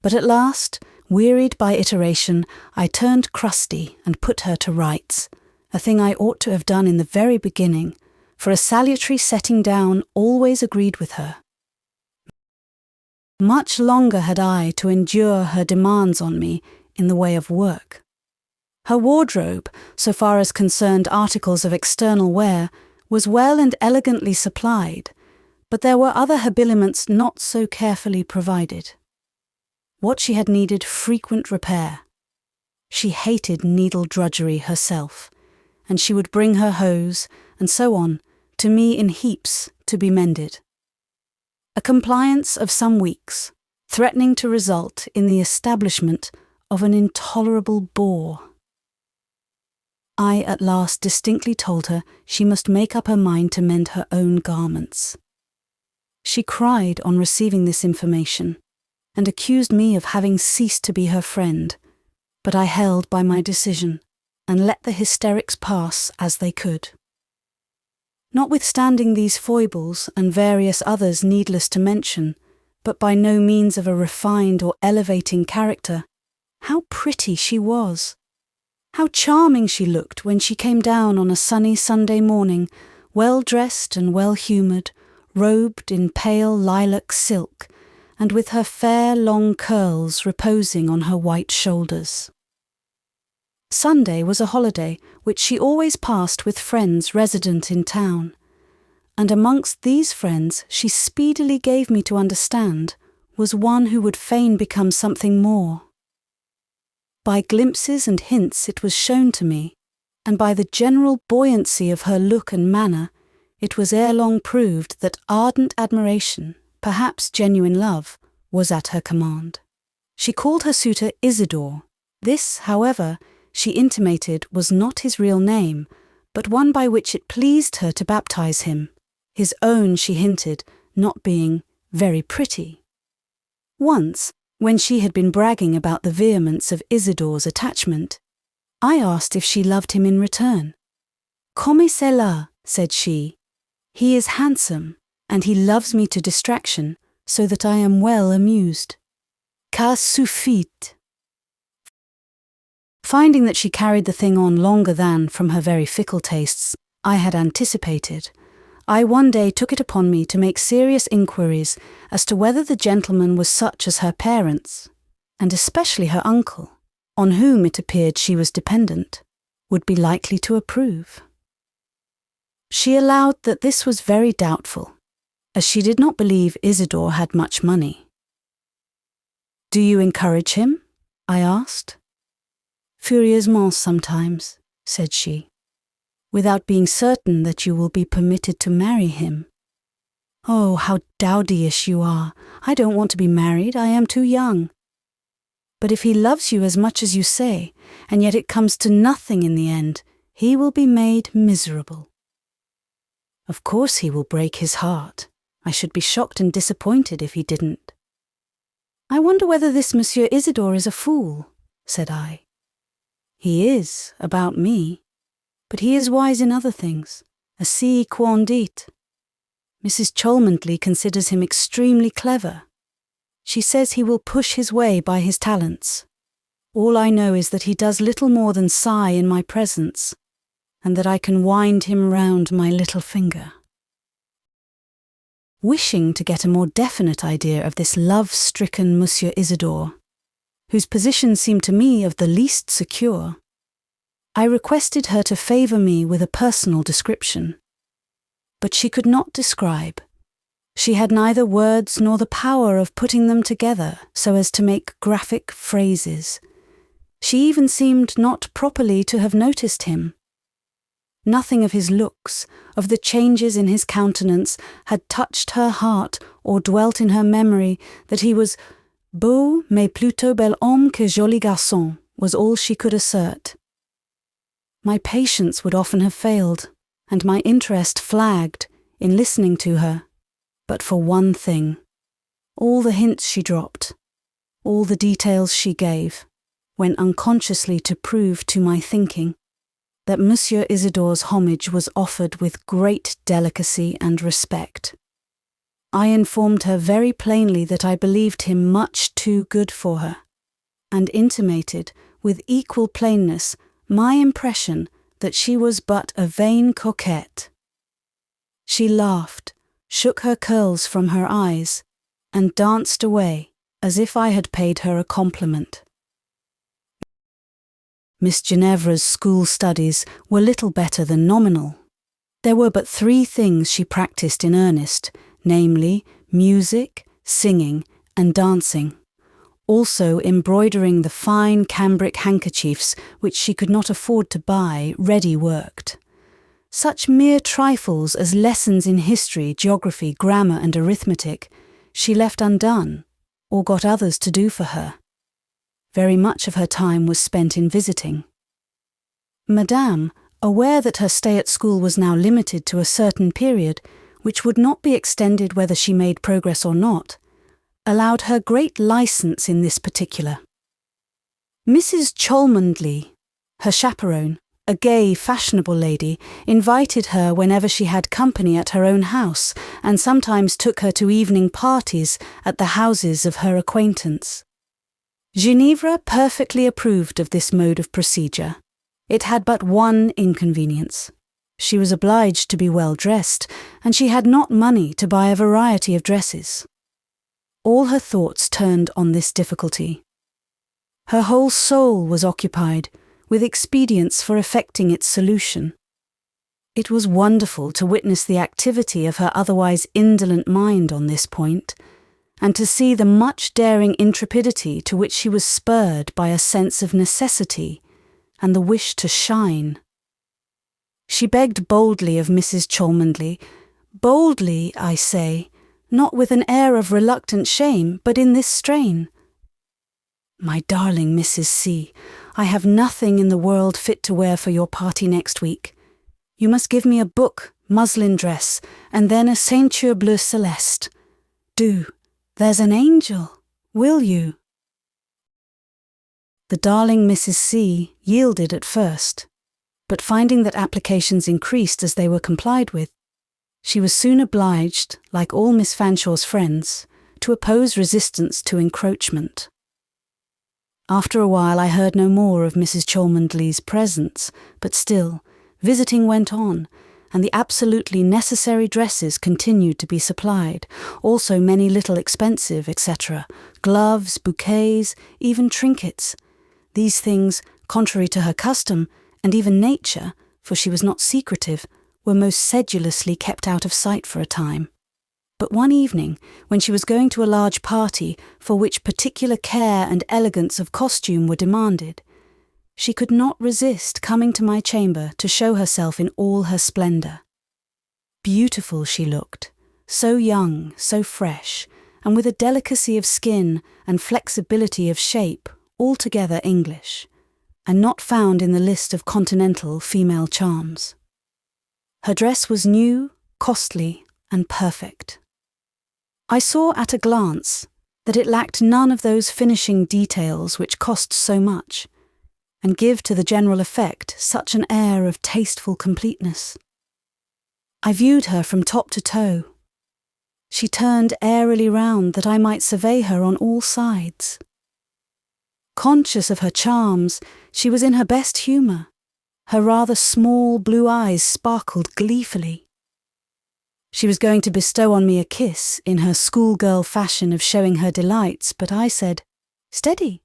but at last, wearied by iteration, I turned crusty and put her to rights, a thing I ought to have done in the very beginning, for a salutary setting down always agreed with her. Much longer had I to endure her demands on me in the way of work. Her wardrobe, so far as concerned articles of external wear, was well and elegantly supplied, but there were other habiliments not so carefully provided. What she had needed frequent repair. She hated needle drudgery herself, and she would bring her hose, and so on, to me in heaps to be mended. A compliance of some weeks, threatening to result in the establishment of an intolerable bore. I at last distinctly told her she must make up her mind to mend her own garments. She cried on receiving this information, and accused me of having ceased to be her friend, but I held by my decision, and let the hysterics pass as they could. Notwithstanding these foibles and various others needless to mention, but by no means of a refined or elevating character, how pretty she was! How charming she looked when she came down on a sunny Sunday morning, well-dressed and well-humoured, robed in pale lilac silk, and with her fair long curls reposing on her white shoulders. Sunday was a holiday which she always passed with friends resident in town, and amongst these friends she speedily gave me to understand was one who would fain become something more. By glimpses and hints it was shown to me, and by the general buoyancy of her look and manner, it was ere long proved that ardent admiration, perhaps genuine love, was at her command. She called her suitor Isidore. This, however, she intimated was not his real name, but one by which it pleased her to baptize him, his own, she hinted, not being very pretty. Once, when she had been bragging about the vehemence of Isidore's attachment, I asked if she loved him in return. "Comme cela," said she, "he is handsome, and he loves me to distraction, so that I am well amused. Ça suffit." Finding that she carried the thing on longer than, from her very fickle tastes, I had anticipated, I one day took it upon me to make serious inquiries as to whether the gentleman was such as her parents, and especially her uncle, on whom it appeared she was dependent, would be likely to approve. She allowed that this was very doubtful, as she did not believe Isidore had much money. "Do you encourage him?" I asked. "Furieusement sometimes," said she, "without being certain that you will be permitted to marry him." "Oh, how dowdyish you are! I don't want to be married, I am too young." "But if he loves you as much as you say, and yet it comes to nothing in the end, he will be made miserable." "Of course he will break his heart. I should be shocked and disappointed if he didn't." "I wonder whether this Monsieur Isidore is a fool," said I. "He is, about me. But he is wise in other things, ainsi qu'on dit. Mrs. Cholmondeley considers him extremely clever. She says he will push his way by his talents. All I know is that he does little more than sigh in my presence, and that I can wind him round my little finger." Wishing to get a more definite idea of this love-stricken Monsieur Isidore, whose position seemed to me of the least secure, I requested her to favour me with a personal description. But she could not describe. She had neither words nor the power of putting them together so as to make graphic phrases. She even seemed not properly to have noticed him. Nothing of his looks, of the changes in his countenance, had touched her heart or dwelt in her memory that he was beau mais plutôt bel homme que joli garçon, was all she could assert. My patience would often have failed, and my interest flagged in listening to her, but for one thing. All the hints she dropped, all the details she gave, went unconsciously to prove to my thinking that Monsieur Isidore's homage was offered with great delicacy and respect. I informed her very plainly that I believed him much too good for her, and intimated with equal plainness my impression that she was but a vain coquette. She laughed, shook her curls from her eyes, and danced away as if I had paid her a compliment. Miss Ginevra's school studies were little better than nominal. There were but 3 things she practised in earnest, namely, music, singing, and dancing. Also embroidering the fine cambric handkerchiefs which she could not afford to buy ready-worked. Such mere trifles as lessons in history, geography, grammar, and arithmetic she left undone, or got others to do for her. Very much of her time was spent in visiting. Madame, aware that her stay at school was now limited to a certain period, which would not be extended whether she made progress or not, allowed her great licence in this particular. Mrs. Cholmondeley, her chaperone, a gay, fashionable lady, invited her whenever she had company at her own house, and sometimes took her to evening parties at the houses of her acquaintance. Ginevra perfectly approved of this mode of procedure. It had but one inconvenience. She was obliged to be well dressed, and she had not money to buy a variety of dresses. All her thoughts turned on this difficulty. Her whole soul was occupied with expedients for effecting its solution. It was wonderful to witness the activity of her otherwise indolent mind on this point, and to see the much daring intrepidity to which she was spurred by a sense of necessity and the wish to shine. She begged boldly of Mrs. Cholmondeley, boldly, I say, not with an air of reluctant shame, but in this strain. "My darling Mrs. C., I have nothing in the world fit to wear for your party next week. You must give me a book, muslin dress, and then a ceinture bleu celeste. Do, there's an angel, will you?" The darling Mrs. C. yielded at first, but finding that applications increased as they were complied with, she was soon obliged, like all Miss Fanshaw's friends, to oppose resistance to encroachment. After a while I heard no more of Mrs. Cholmondeley's presence, but still, visiting went on, and the absolutely necessary dresses continued to be supplied, also many little expensive, etc., gloves, bouquets, even trinkets. These things, contrary to her custom, and even nature, for she was not secretive, were most sedulously kept out of sight for a time. But one evening, when she was going to a large party for which particular care and elegance of costume were demanded, she could not resist coming to my chamber to show herself in all her splendour. Beautiful she looked, so young, so fresh, and with a delicacy of skin and flexibility of shape altogether English, and not found in the list of continental female charms. Her dress was new, costly, and perfect. I saw at a glance that it lacked none of those finishing details which cost so much, and give to the general effect such an air of tasteful completeness. I viewed her from top to toe. She turned airily round that I might survey her on all sides. Conscious of her charms, she was in her best humour. Her rather small blue eyes sparkled gleefully. She was going to bestow on me a kiss in her schoolgirl fashion of showing her delights, but I said, "Steady,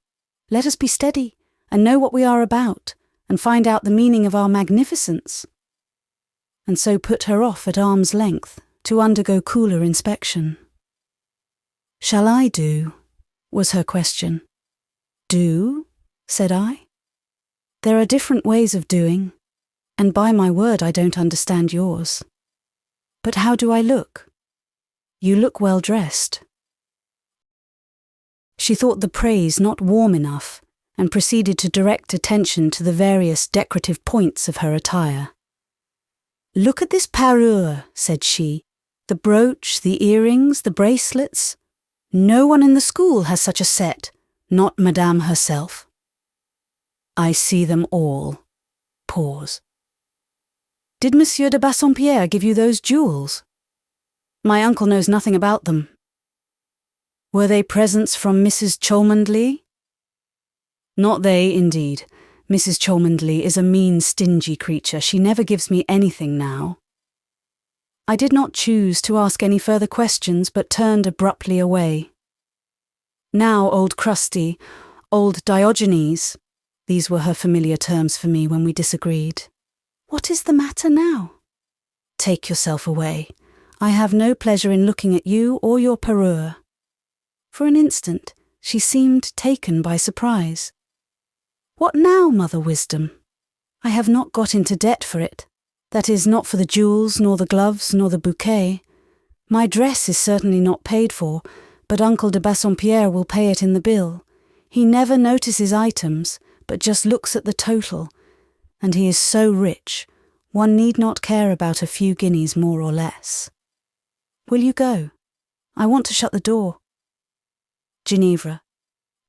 let us be steady, and know what we are about, and find out the meaning of our magnificence," and so put her off at arm's length to undergo cooler inspection. "Shall I do?" was her question. "Do?" said I. "There are different ways of doing, and by my word I don't understand yours. But how do I look? You look well dressed." She thought the praise not warm enough, and proceeded to direct attention to the various decorative points of her attire. "Look at this parure," said she, "the brooch, the earrings, the bracelets. No one in the school has such a set, not Madame herself." "I see them all." Pause. "Did Monsieur de Bassompierre give you those jewels?" "My uncle knows nothing about them." "Were they presents from Mrs. Cholmondeley?" "Not they, indeed. Mrs. Cholmondeley is a mean, stingy creature. She never gives me anything now." I did not choose to ask any further questions, but turned abruptly away. "Now, old Crusty, old Diogenes," these were her familiar terms for me when we disagreed. "What is the matter now?" "Take yourself away. I have no pleasure in looking at you or your parure." For an instant, she seemed taken by surprise. "What now, Mother Wisdom? I have not got into debt for it. That is, not for the jewels, nor the gloves, nor the bouquet. My dress is certainly not paid for, but Uncle de Bassompierre will pay it in the bill. He never notices items, but just looks at the total, and he is so rich, one need not care about a few guineas more or less. Will you go? I want to shut the door." "Ginevra,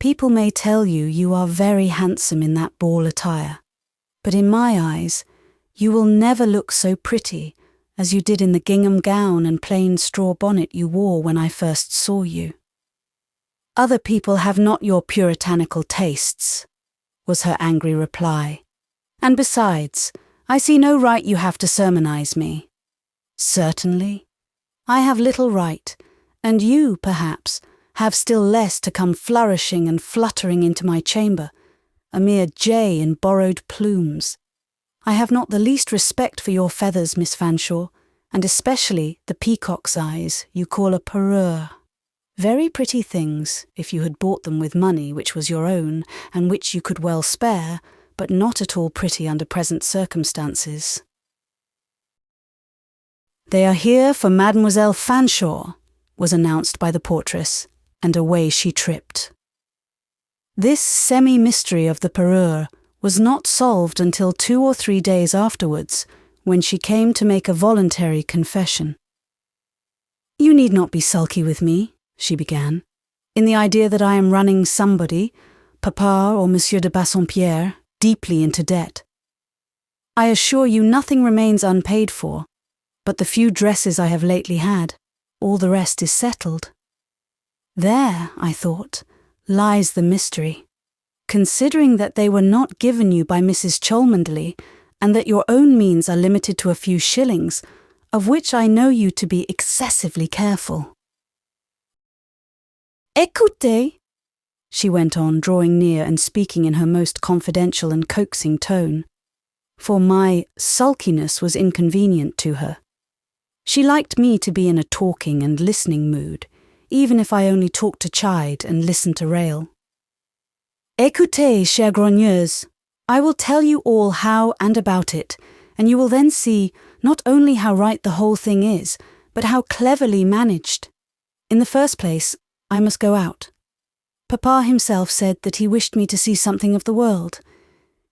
people may tell you you are very handsome in that ball attire, but in my eyes, you will never look so pretty as you did in the gingham gown and plain straw bonnet you wore when I first saw you. Other people have not your puritanical tastes, was her angry reply. And besides, I see no right you have to sermonize me. Certainly, I have little right, and you, perhaps, have still less to come flourishing and fluttering into my chamber, a mere jay in borrowed plumes. I have not the least respect for your feathers, Miss Fanshawe, and especially the peacock's eyes you call a parure. Very pretty things, if you had bought them with money which was your own, and which you could well spare, but not at all pretty under present circumstances. They are here for Mademoiselle Fanshawe, was announced by the portress, and away she tripped. This semi-mystery of the parure was not solved until 2 or 3 days afterwards, when she came to make a voluntary confession. "You need not be sulky with me," she began, "in the idea that I am running somebody, Papa or Monsieur de Bassompierre, deeply into debt. I assure you nothing remains unpaid for, but the few dresses I have lately had. All the rest is settled." There, I thought, lies the mystery. Considering that they were not given you by Mrs. Cholmondeley, and that your own means are limited to a few shillings, of which I know you to be excessively careful. "Écoutez," she went on, drawing near and speaking in her most confidential and coaxing tone, for my sulkiness was inconvenient to her. She liked me to be in a talking and listening mood, even if I only talked to chide and listened to rail. "Écoutez, chère grogneuse, I will tell you all how and about it, and you will then see not only how right the whole thing is, but how cleverly managed. In the first place, I must go out. Papa himself said that he wished me to see something of the world.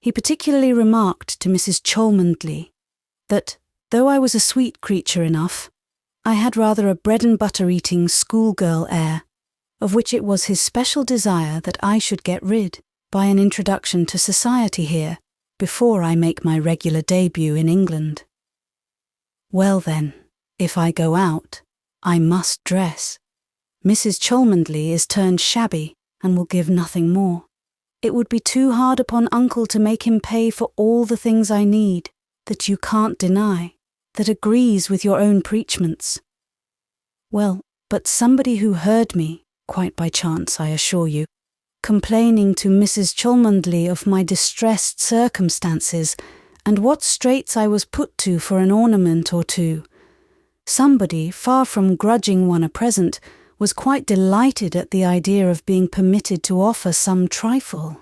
He particularly remarked to Mrs. Cholmondeley that, though I was a sweet creature enough, I had rather a bread-and-butter-eating schoolgirl air, of which it was his special desire that I should get rid by an introduction to society here, before I make my regular debut in England. Well then, if I go out, I must dress. Mrs. Cholmondeley is turned shabby and will give nothing more. It would be too hard upon Uncle to make him pay for all the things I need, that you can't deny, that agrees with your own preachments. Well, but somebody who heard me, quite by chance I assure you, complaining to Mrs. Cholmondeley of my distressed circumstances and what straits I was put to for an ornament or two. Somebody, far from grudging one a present, was quite delighted at the idea of being permitted to offer some trifle.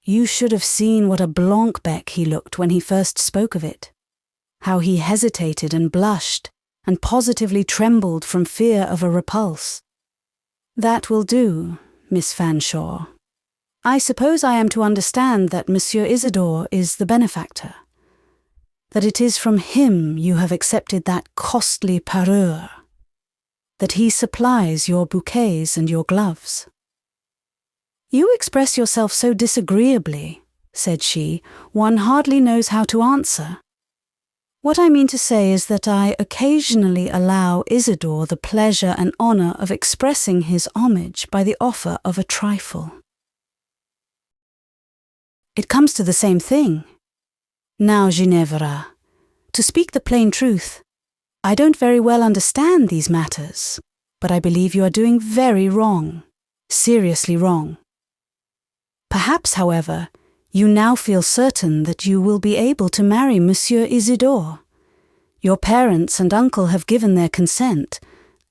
You should have seen what a Beck he looked when he first spoke of it. How he hesitated and blushed, and positively trembled from fear of a repulse. That will do, Miss Fanshawe. I suppose I am to understand that Monsieur Isidore is the benefactor, that it is from him you have accepted that costly parure, that he supplies your bouquets and your gloves. You express yourself so disagreeably, said she, one hardly knows how to answer. What I mean to say is that I occasionally allow Isidore the pleasure and honour of expressing his homage by the offer of a trifle. It comes to the same thing. Now, Ginevra, to speak the plain truth, I don't very well understand these matters, but I believe you are doing very wrong, seriously wrong. Perhaps, however, you now feel certain that you will be able to marry Monsieur Isidore. Your parents and uncle have given their consent,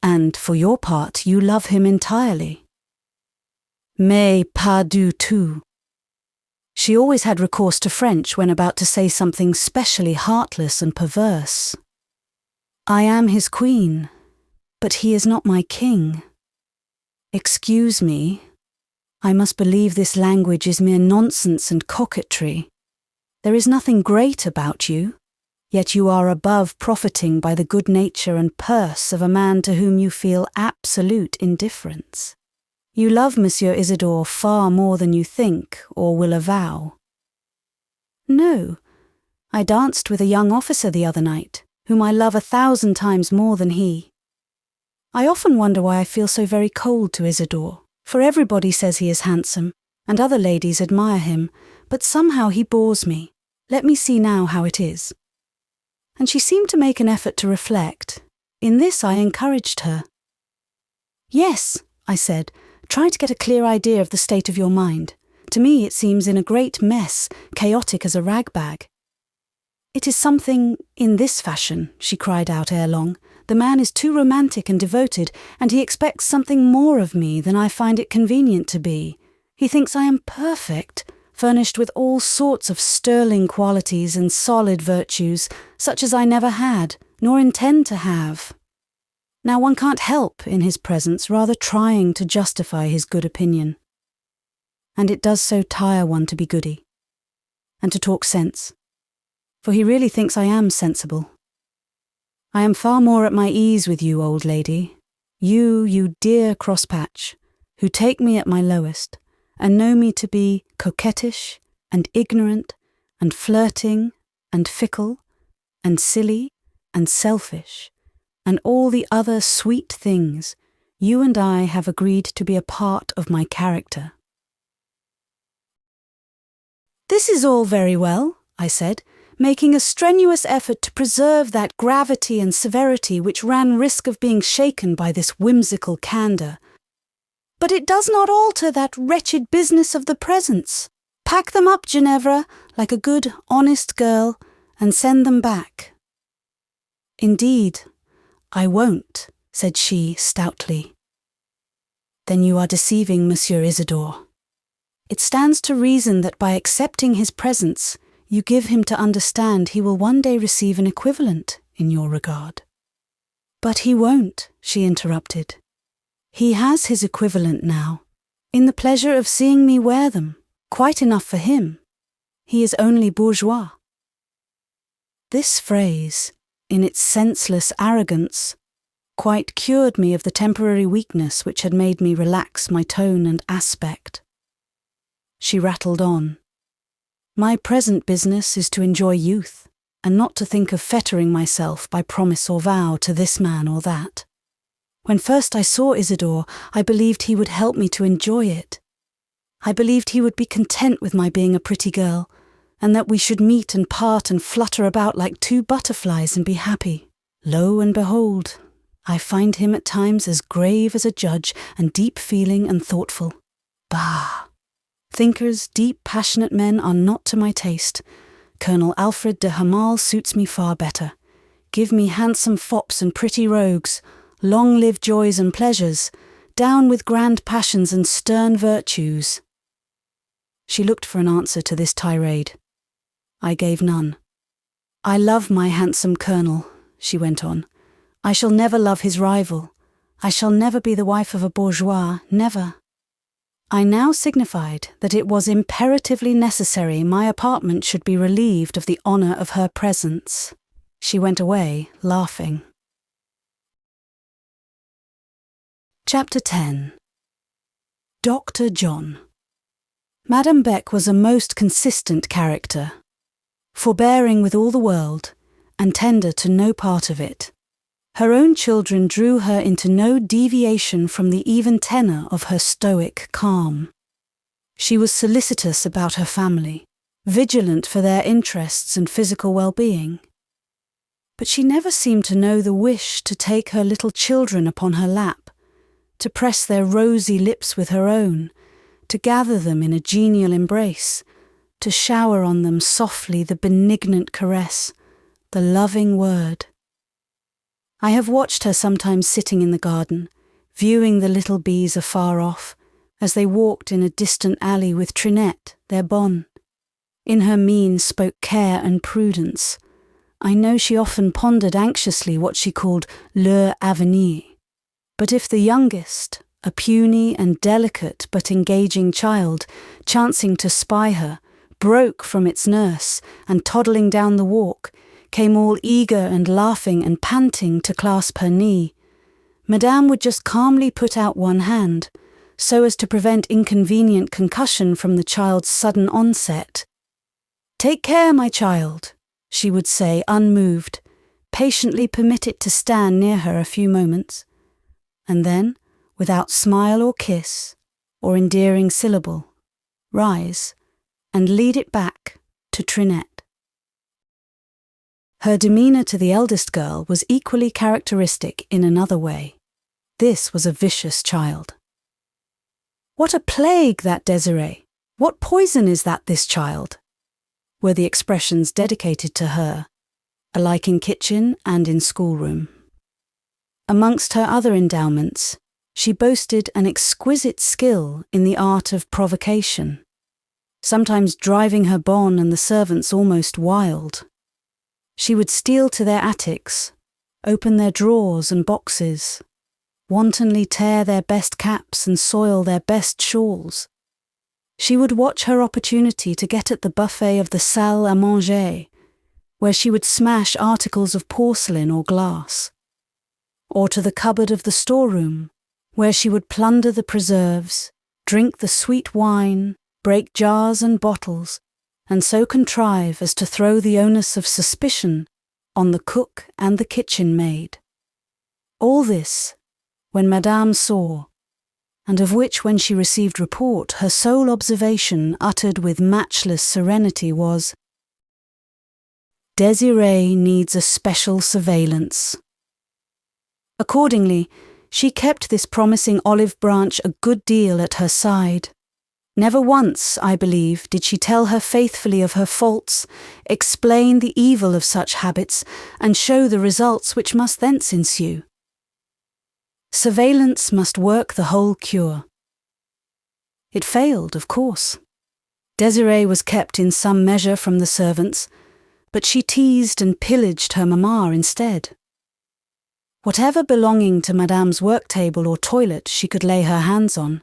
and for your part you love him entirely. Mais pas du tout. She always had recourse to French when about to say something specially heartless and perverse. I am his queen, but he is not my king. Excuse me, I must believe this language is mere nonsense and coquetry. There is nothing great about you, yet you are above profiting by the good nature and purse of a man to whom you feel absolute indifference. You love Monsieur Isidore far more than you think or will avow. No. I danced with a young officer the other night, whom I love 1,000 times more than he. I often wonder why I feel so very cold to Isidore, for everybody says he is handsome, and other ladies admire him, but somehow he bores me. Let me see now how it is." And she seemed to make an effort to reflect. In this I encouraged her. "Yes," I said, "try to get a clear idea of the state of your mind. To me it seems in a great mess, chaotic as a ragbag." "It is something in this fashion," she cried out ere long. "The man is too romantic and devoted, and he expects something more of me than I find it convenient to be. He thinks I am perfect, furnished with all sorts of sterling qualities and solid virtues, such as I never had, nor intend to have. Now one can't help, in his presence, rather trying to justify his good opinion. And it does so tire one to be goody, and to talk sense, for he really thinks I am sensible. I am far more at my ease with you, old lady, you dear crosspatch, who take me at my lowest, and know me to be coquettish, and ignorant, and flirting, and fickle, and silly, and selfish, and all the other sweet things. You and I have agreed to be a part of my character." "This is all very well," I said, making a strenuous effort to preserve that gravity and severity which ran risk of being shaken by this whimsical candour. "But it does not alter that wretched business of the presents. Pack them up, Ginevra, like a good, honest girl, and send them back." "Indeed, I won't," said she stoutly. "Then you are deceiving Monsieur Isidore. It stands to reason that by accepting his presents, you give him to understand he will one day receive an equivalent in your regard." "But he won't," she interrupted. "He has his equivalent now, in the pleasure of seeing me wear them, quite enough for him. He is only bourgeois." This phrase, in its senseless arrogance, quite cured me of the temporary weakness which had made me relax my tone and aspect. She rattled on. "My present business is to enjoy youth, and not to think of fettering myself by promise or vow to this man or that. When first I saw Isidore, I believed he would help me to enjoy it. I believed he would be content with my being a pretty girl, and that we should meet and part and flutter about like two butterflies and be happy. Lo and behold, I find him at times as grave as a judge and deep-feeling and thoughtful. Bah! Thinkers, deep, passionate men are not to my taste. Colonel Alfred de Hamal suits me far better. Give me handsome fops and pretty rogues, long live joys and pleasures, down with grand passions and stern virtues." She looked for an answer to this tirade. I gave none. "I love my handsome colonel," she went on. "I shall never love his rival. I shall never be the wife of a bourgeois, never." I now signified that it was imperatively necessary my apartment should be relieved of the honour of her presence. She went away, laughing. Chapter 10. Dr. John. Madame Beck was a most consistent character, forbearing with all the world, and tender to no part of it. Her own children drew her into no deviation from the even tenor of her stoic calm. She was solicitous about her family, vigilant for their interests and physical well-being. But she never seemed to know the wish to take her little children upon her lap, to press their rosy lips with her own, to gather them in a genial embrace, to shower on them softly the benignant caress, the loving word. I have watched her sometimes sitting in the garden, viewing the little bees afar off, as they walked in a distant alley with Trinette, their bonne. In her mien spoke care and prudence. I know she often pondered anxiously what she called leur avenir. But if the youngest, a puny and delicate but engaging child, chancing to spy her, broke from its nurse and toddling down the walk, came all eager and laughing and panting to clasp her knee, Madame would just calmly put out one hand, so as to prevent inconvenient concussion from the child's sudden onset. "Take care, my child," she would say, unmoved, patiently permit it to stand near her a few moments, and then, without smile or kiss, or endearing syllable, rise and lead it back to Trinette. Her demeanour to the eldest girl was equally characteristic in another way. This was a vicious child. "What a plague, that Désirée! What poison is that, this child?" were the expressions dedicated to her, alike in kitchen and in schoolroom. Amongst her other endowments, she boasted an exquisite skill in the art of provocation, sometimes driving her bonne and the servants almost wild. She would steal to their attics, open their drawers and boxes, wantonly tear their best caps and soil their best shawls. She would watch her opportunity to get at the buffet of the salle à manger, where she would smash articles of porcelain or glass, or to the cupboard of the storeroom, where she would plunder the preserves, drink the sweet wine, break jars and bottles, and so contrive as to throw the onus of suspicion on the cook and the kitchen maid. All this, when Madame saw, and of which when she received report her sole observation uttered with matchless serenity was, "Désirée needs a special surveillance." Accordingly, she kept this promising olive branch a good deal at her side. Never once, I believe, did she tell her faithfully of her faults, explain the evil of such habits, and show the results which must thence ensue. Surveillance must work the whole cure. It failed, of course. Désirée was kept in some measure from the servants, but she teased and pillaged her mamma instead. Whatever belonging to Madame's work-table or toilet she could lay her hands on,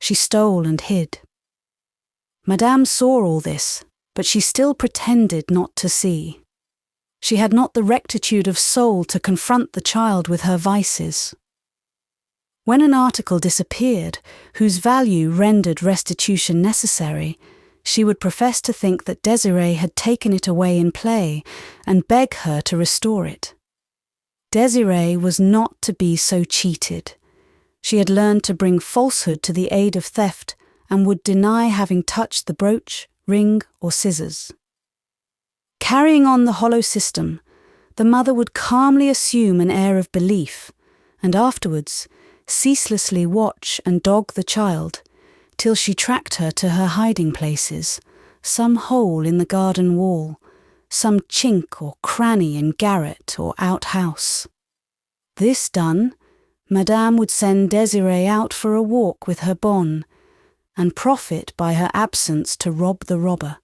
she stole and hid. Madame saw all this, but she still pretended not to see. She had not the rectitude of soul to confront the child with her vices. When an article disappeared, whose value rendered restitution necessary, she would profess to think that Désirée had taken it away in play and beg her to restore it. Désirée was not to be so cheated. She had learned to bring falsehood to the aid of theft and would deny having touched the brooch, ring, or scissors. Carrying on the hollow system, the mother would calmly assume an air of belief, and afterwards ceaselessly watch and dog the child, till she tracked her to her hiding places, some hole in the garden wall, some chink or cranny in garret or outhouse. This done, Madame would send Désirée out for a walk with her bonne, and profit by her absence to rob the robber.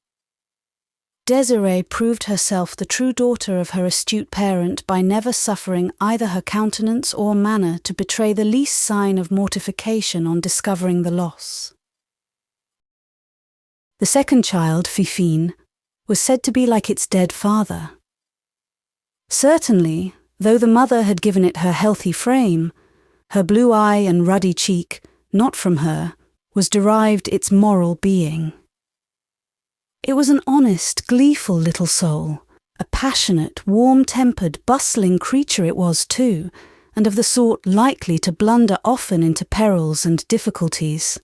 Désirée proved herself the true daughter of her astute parent by never suffering either her countenance or manner to betray the least sign of mortification on discovering the loss. The second child, Fifine, was said to be like its dead father. Certainly, though the mother had given it her healthy frame, her blue eye and ruddy cheek, not from her, was derived its moral being. It was an honest, gleeful little soul, a passionate, warm-tempered, bustling creature it was too, and of the sort likely to blunder often into perils and difficulties.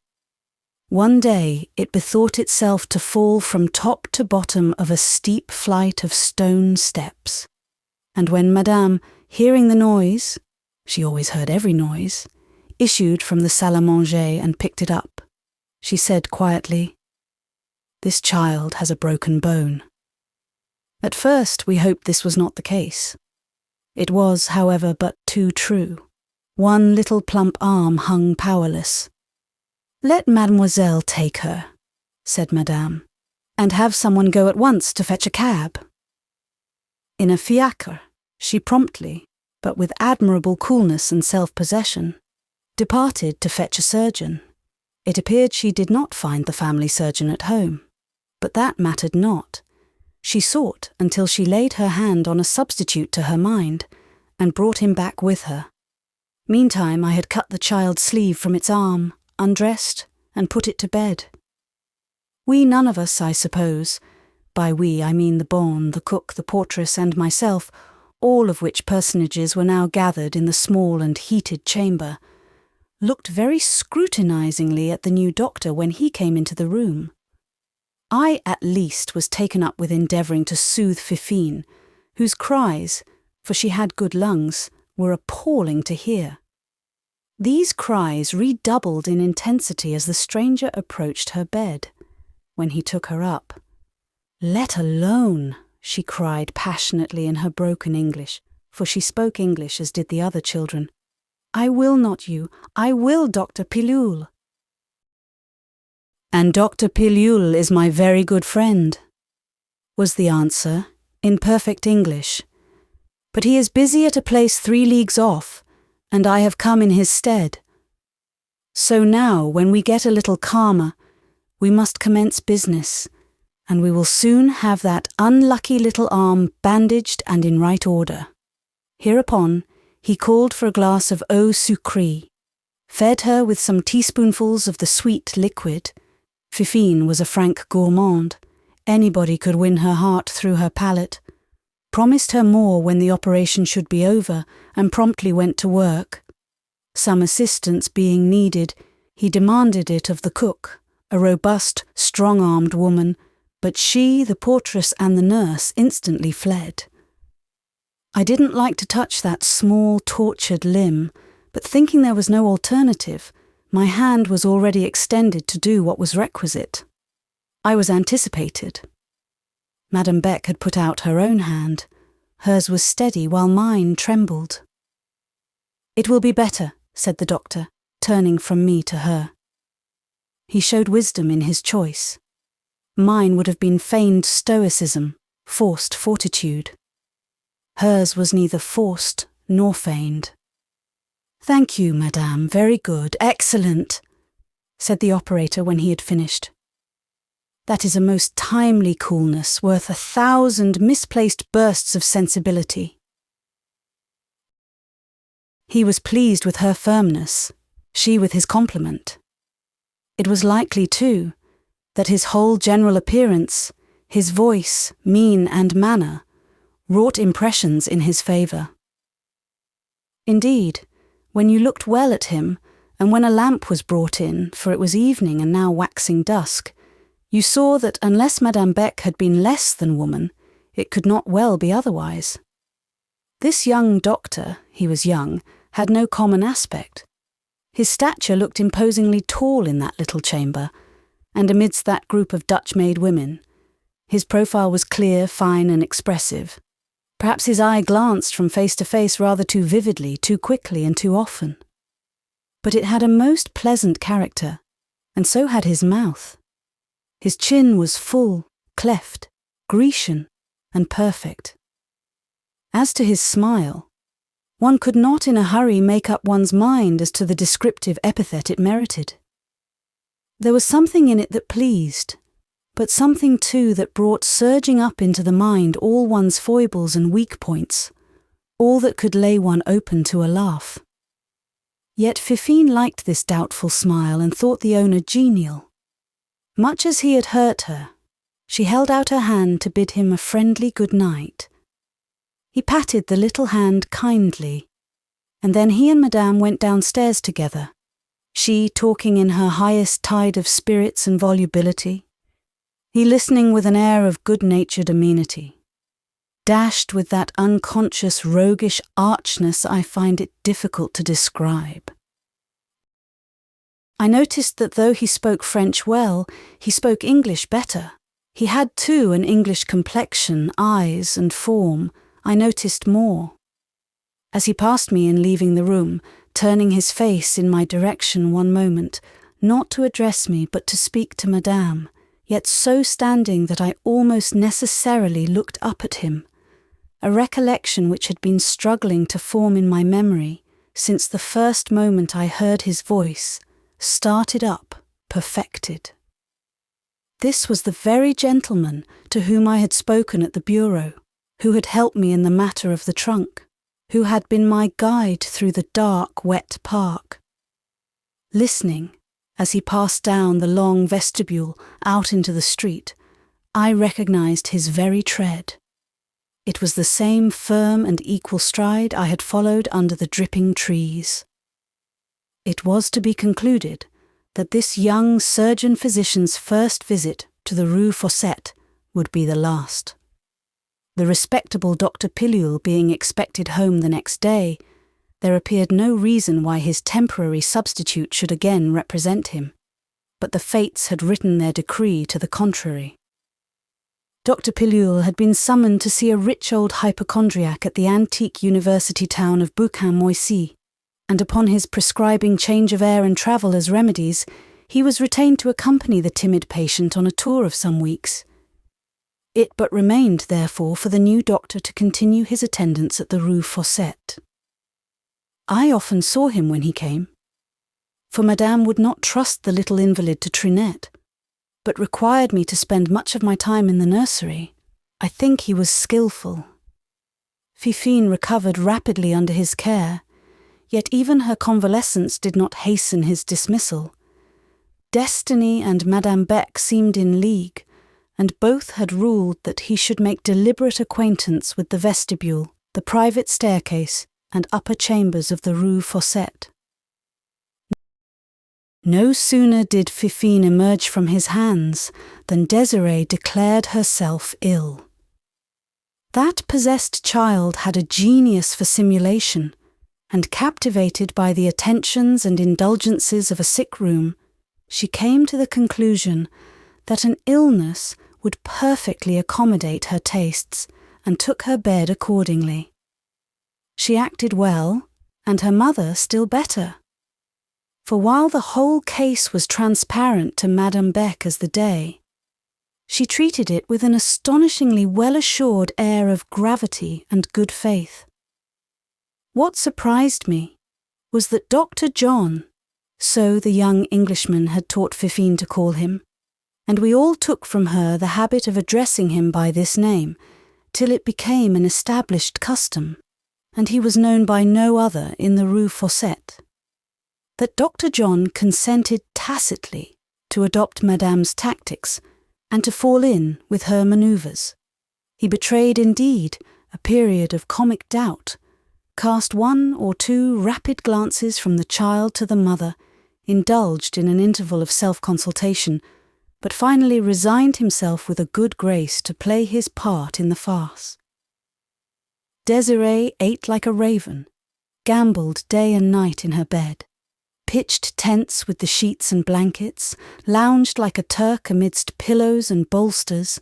One day it bethought itself to fall from top to bottom of a steep flight of stone steps, and when Madame, hearing the noise, she always heard every noise, issued from the salle à manger and picked it up, she said quietly, "This child has a broken bone." At first we hoped this was not the case. It was, however, but too true. One little plump arm hung powerless. "Let Mademoiselle take her," said Madame, "and have someone go at once to fetch a cab." In a fiacre, she promptly, but with admirable coolness and self-possession, departed to fetch a surgeon. It appeared she did not find the family surgeon at home, but that mattered not. She sought until she laid her hand on a substitute to her mind, and brought him back with her. Meantime I had cut the child's sleeve from its arm, undressed, and put it to bed. We none of us, I suppose, By we, I mean the bonne, the cook, the portress, and myself, all of which personages were now gathered in the small and heated chamber, looked very scrutinizingly at the new doctor when he came into the room. I, at least, was taken up with endeavouring to soothe Fifine, whose cries, for she had good lungs, were appalling to hear. These cries redoubled in intensity as the stranger approached her bed, when he took her up. "Let alone," she cried passionately in her broken English, for she spoke English as did the other children. "I will not you, I will Dr. Pilule." "And Dr. Pilule is my very good friend," was the answer, in perfect English. "But he is busy at a place 3 leagues off, and I have come in his stead. So now, when we get a little calmer, we must commence business, and we will soon have that unlucky little arm bandaged and in right order." Hereupon, he called for a glass of eau sucrée, fed her with some teaspoonfuls of the sweet liquid. Fifine was a frank gourmand. Anybody could win her heart through her palate. Promised her more when the operation should be over, and promptly went to work. Some assistance being needed, he demanded it of the cook, a robust, strong-armed woman, but she, the portress, and the nurse instantly fled. I didn't like to touch that small, tortured limb, but thinking there was no alternative, my hand was already extended to do what was requisite. I was anticipated. Madame Beck had put out her own hand. Hers was steady while mine trembled. "It will be better," said the doctor, turning from me to her. He showed wisdom in his choice. Mine would have been feigned stoicism, forced fortitude. Hers was neither forced nor feigned. "Thank you, madame, very good, excellent," said the operator when he had finished. "That is a most timely coolness, worth 1,000 misplaced bursts of sensibility." He was pleased with her firmness, she with his compliment. It was likely, too, that his whole general appearance, his voice, mien, and manner, wrought impressions in his favour. Indeed, when you looked well at him, and when a lamp was brought in, for it was evening and now waxing dusk, you saw that unless Madame Beck had been less than woman, it could not well be otherwise. This young doctor, he was young, had no common aspect. His stature looked imposingly tall in that little chamber, and amidst that group of Dutch-made women. His profile was clear, fine, and expressive. Perhaps his eye glanced from face to face rather too vividly, too quickly, and too often. But it had a most pleasant character, and so had his mouth. His chin was full, cleft, Grecian, and perfect. As to his smile, one could not in a hurry make up one's mind as to the descriptive epithet it merited. There was something in it that pleased, but something too that brought surging up into the mind all one's foibles and weak points, all that could lay one open to a laugh. Yet Fifine liked this doubtful smile and thought the owner genial. Much as he had hurt her, she held out her hand to bid him a friendly good night. He patted the little hand kindly, and then he and Madame went downstairs together, she talking in her highest tide of spirits and volubility, he listening with an air of good-natured amenity. Dashed with that unconscious roguish archness I find it difficult to describe. I noticed that though he spoke French well, he spoke English better. He had too an English complexion, eyes, and form. I noticed more. As he passed me in leaving the room, turning his face in my direction one moment, not to address me but to speak to Madame, yet so standing that I almost necessarily looked up at him, a recollection which had been struggling to form in my memory since the first moment I heard his voice, started up, perfected. This was the very gentleman to whom I had spoken at the bureau, who had helped me in the matter of the trunk, who had been my guide through the dark, wet park. Listening, as he passed down the long vestibule out into the street, I recognized his very tread. It was the same firm and equal stride I had followed under the dripping trees. It was to be concluded that this young surgeon-physician's first visit to the Rue Fossette would be the last. The respectable Dr. Pilule being expected home the next day, there appeared no reason why his temporary substitute should again represent him, but the fates had written their decree to the contrary. Dr. Pilule had been summoned to see a rich old hypochondriac at the antique university town of Bouquin-Moissy, and upon his prescribing change of air and travel as remedies, he was retained to accompany the timid patient on a tour of some weeks. It but remained, therefore, for the new doctor to continue his attendance at the Rue Fossette. I often saw him when he came, for Madame would not trust the little invalid to Trinette, but required me to spend much of my time in the nursery. I think he was skilful. Fifine recovered rapidly under his care, yet even her convalescence did not hasten his dismissal. Destiny and Madame Beck seemed in league, and both had ruled that he should make deliberate acquaintance with the vestibule, the private staircase, and upper chambers of the Rue Fossette. No sooner did Fifine emerge from his hands than Désirée declared herself ill. That possessed child had a genius for simulation, and captivated by the attentions and indulgences of a sick room, she came to the conclusion that an illness would perfectly accommodate her tastes, and took her bed accordingly. She acted well, and her mother still better. For while the whole case was transparent to Madame Beck as the day, she treated it with an astonishingly well-assured air of gravity and good faith. What surprised me was that Dr. John, so the young Englishman had taught Fifine to call him, and we all took from her the habit of addressing him by this name, till it became an established custom, and he was known by no other in the Rue Fossette, that Dr. John consented tacitly to adopt Madame's tactics and to fall in with her manoeuvres. He betrayed indeed a period of comic doubt, cast one or two rapid glances from the child to the mother, indulged in an interval of self-consultation, but finally resigned himself with a good grace to play his part in the farce. Désirée ate like a raven, gambled day and night in her bed, pitched tents with the sheets and blankets, lounged like a Turk amidst pillows and bolsters,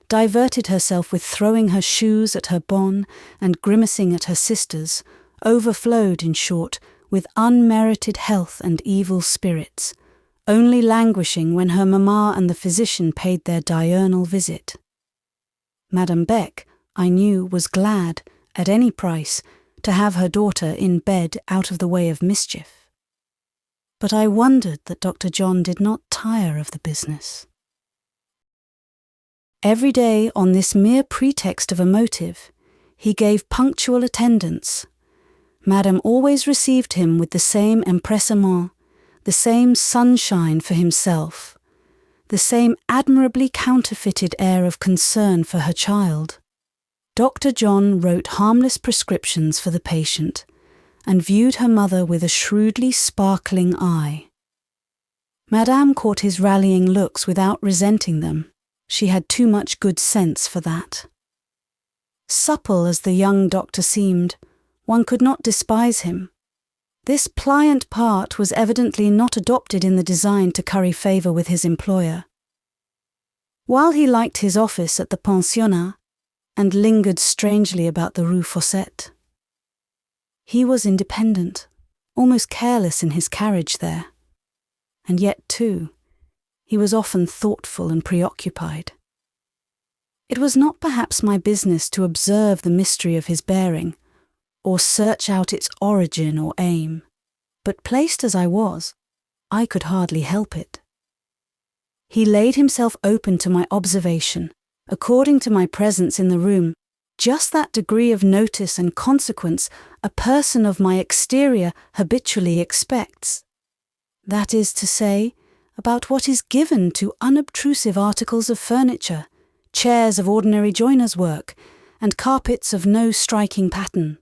diverted herself with throwing her shoes at her bonne and grimacing at her sisters, overflowed, in short, with unmerited health and evil spirits, only languishing when her mamma and the physician paid their diurnal visit. Madame Beck, I knew, was glad, at any price, to have her daughter in bed out of the way of mischief. But I wondered that Dr. John did not tire of the business. Every day, on this mere pretext of a motive, he gave punctual attendance. Madame always received him with the same empressement, the same sunshine for himself, the same admirably counterfeited air of concern for her child. Dr. John wrote harmless prescriptions for the patient, and viewed her mother with a shrewdly sparkling eye. Madame caught his rallying looks without resenting them. She had too much good sense for that. Supple as the young doctor seemed, one could not despise him. This pliant part was evidently not adopted in the design to curry favour with his employer. While he liked his office at the pensionnat, and lingered strangely about the Rue Fossette, he was independent, almost careless in his carriage there. And yet, too, he was often thoughtful and preoccupied. It was not perhaps my business to observe the mystery of his bearing, or search out its origin or aim, but placed as I was, I could hardly help it. He laid himself open to my observation, according to my presence in the room, just that degree of notice and consequence a person of my exterior habitually expects. That is to say, about what is given to unobtrusive articles of furniture, chairs of ordinary joiner's work, and carpets of no striking pattern.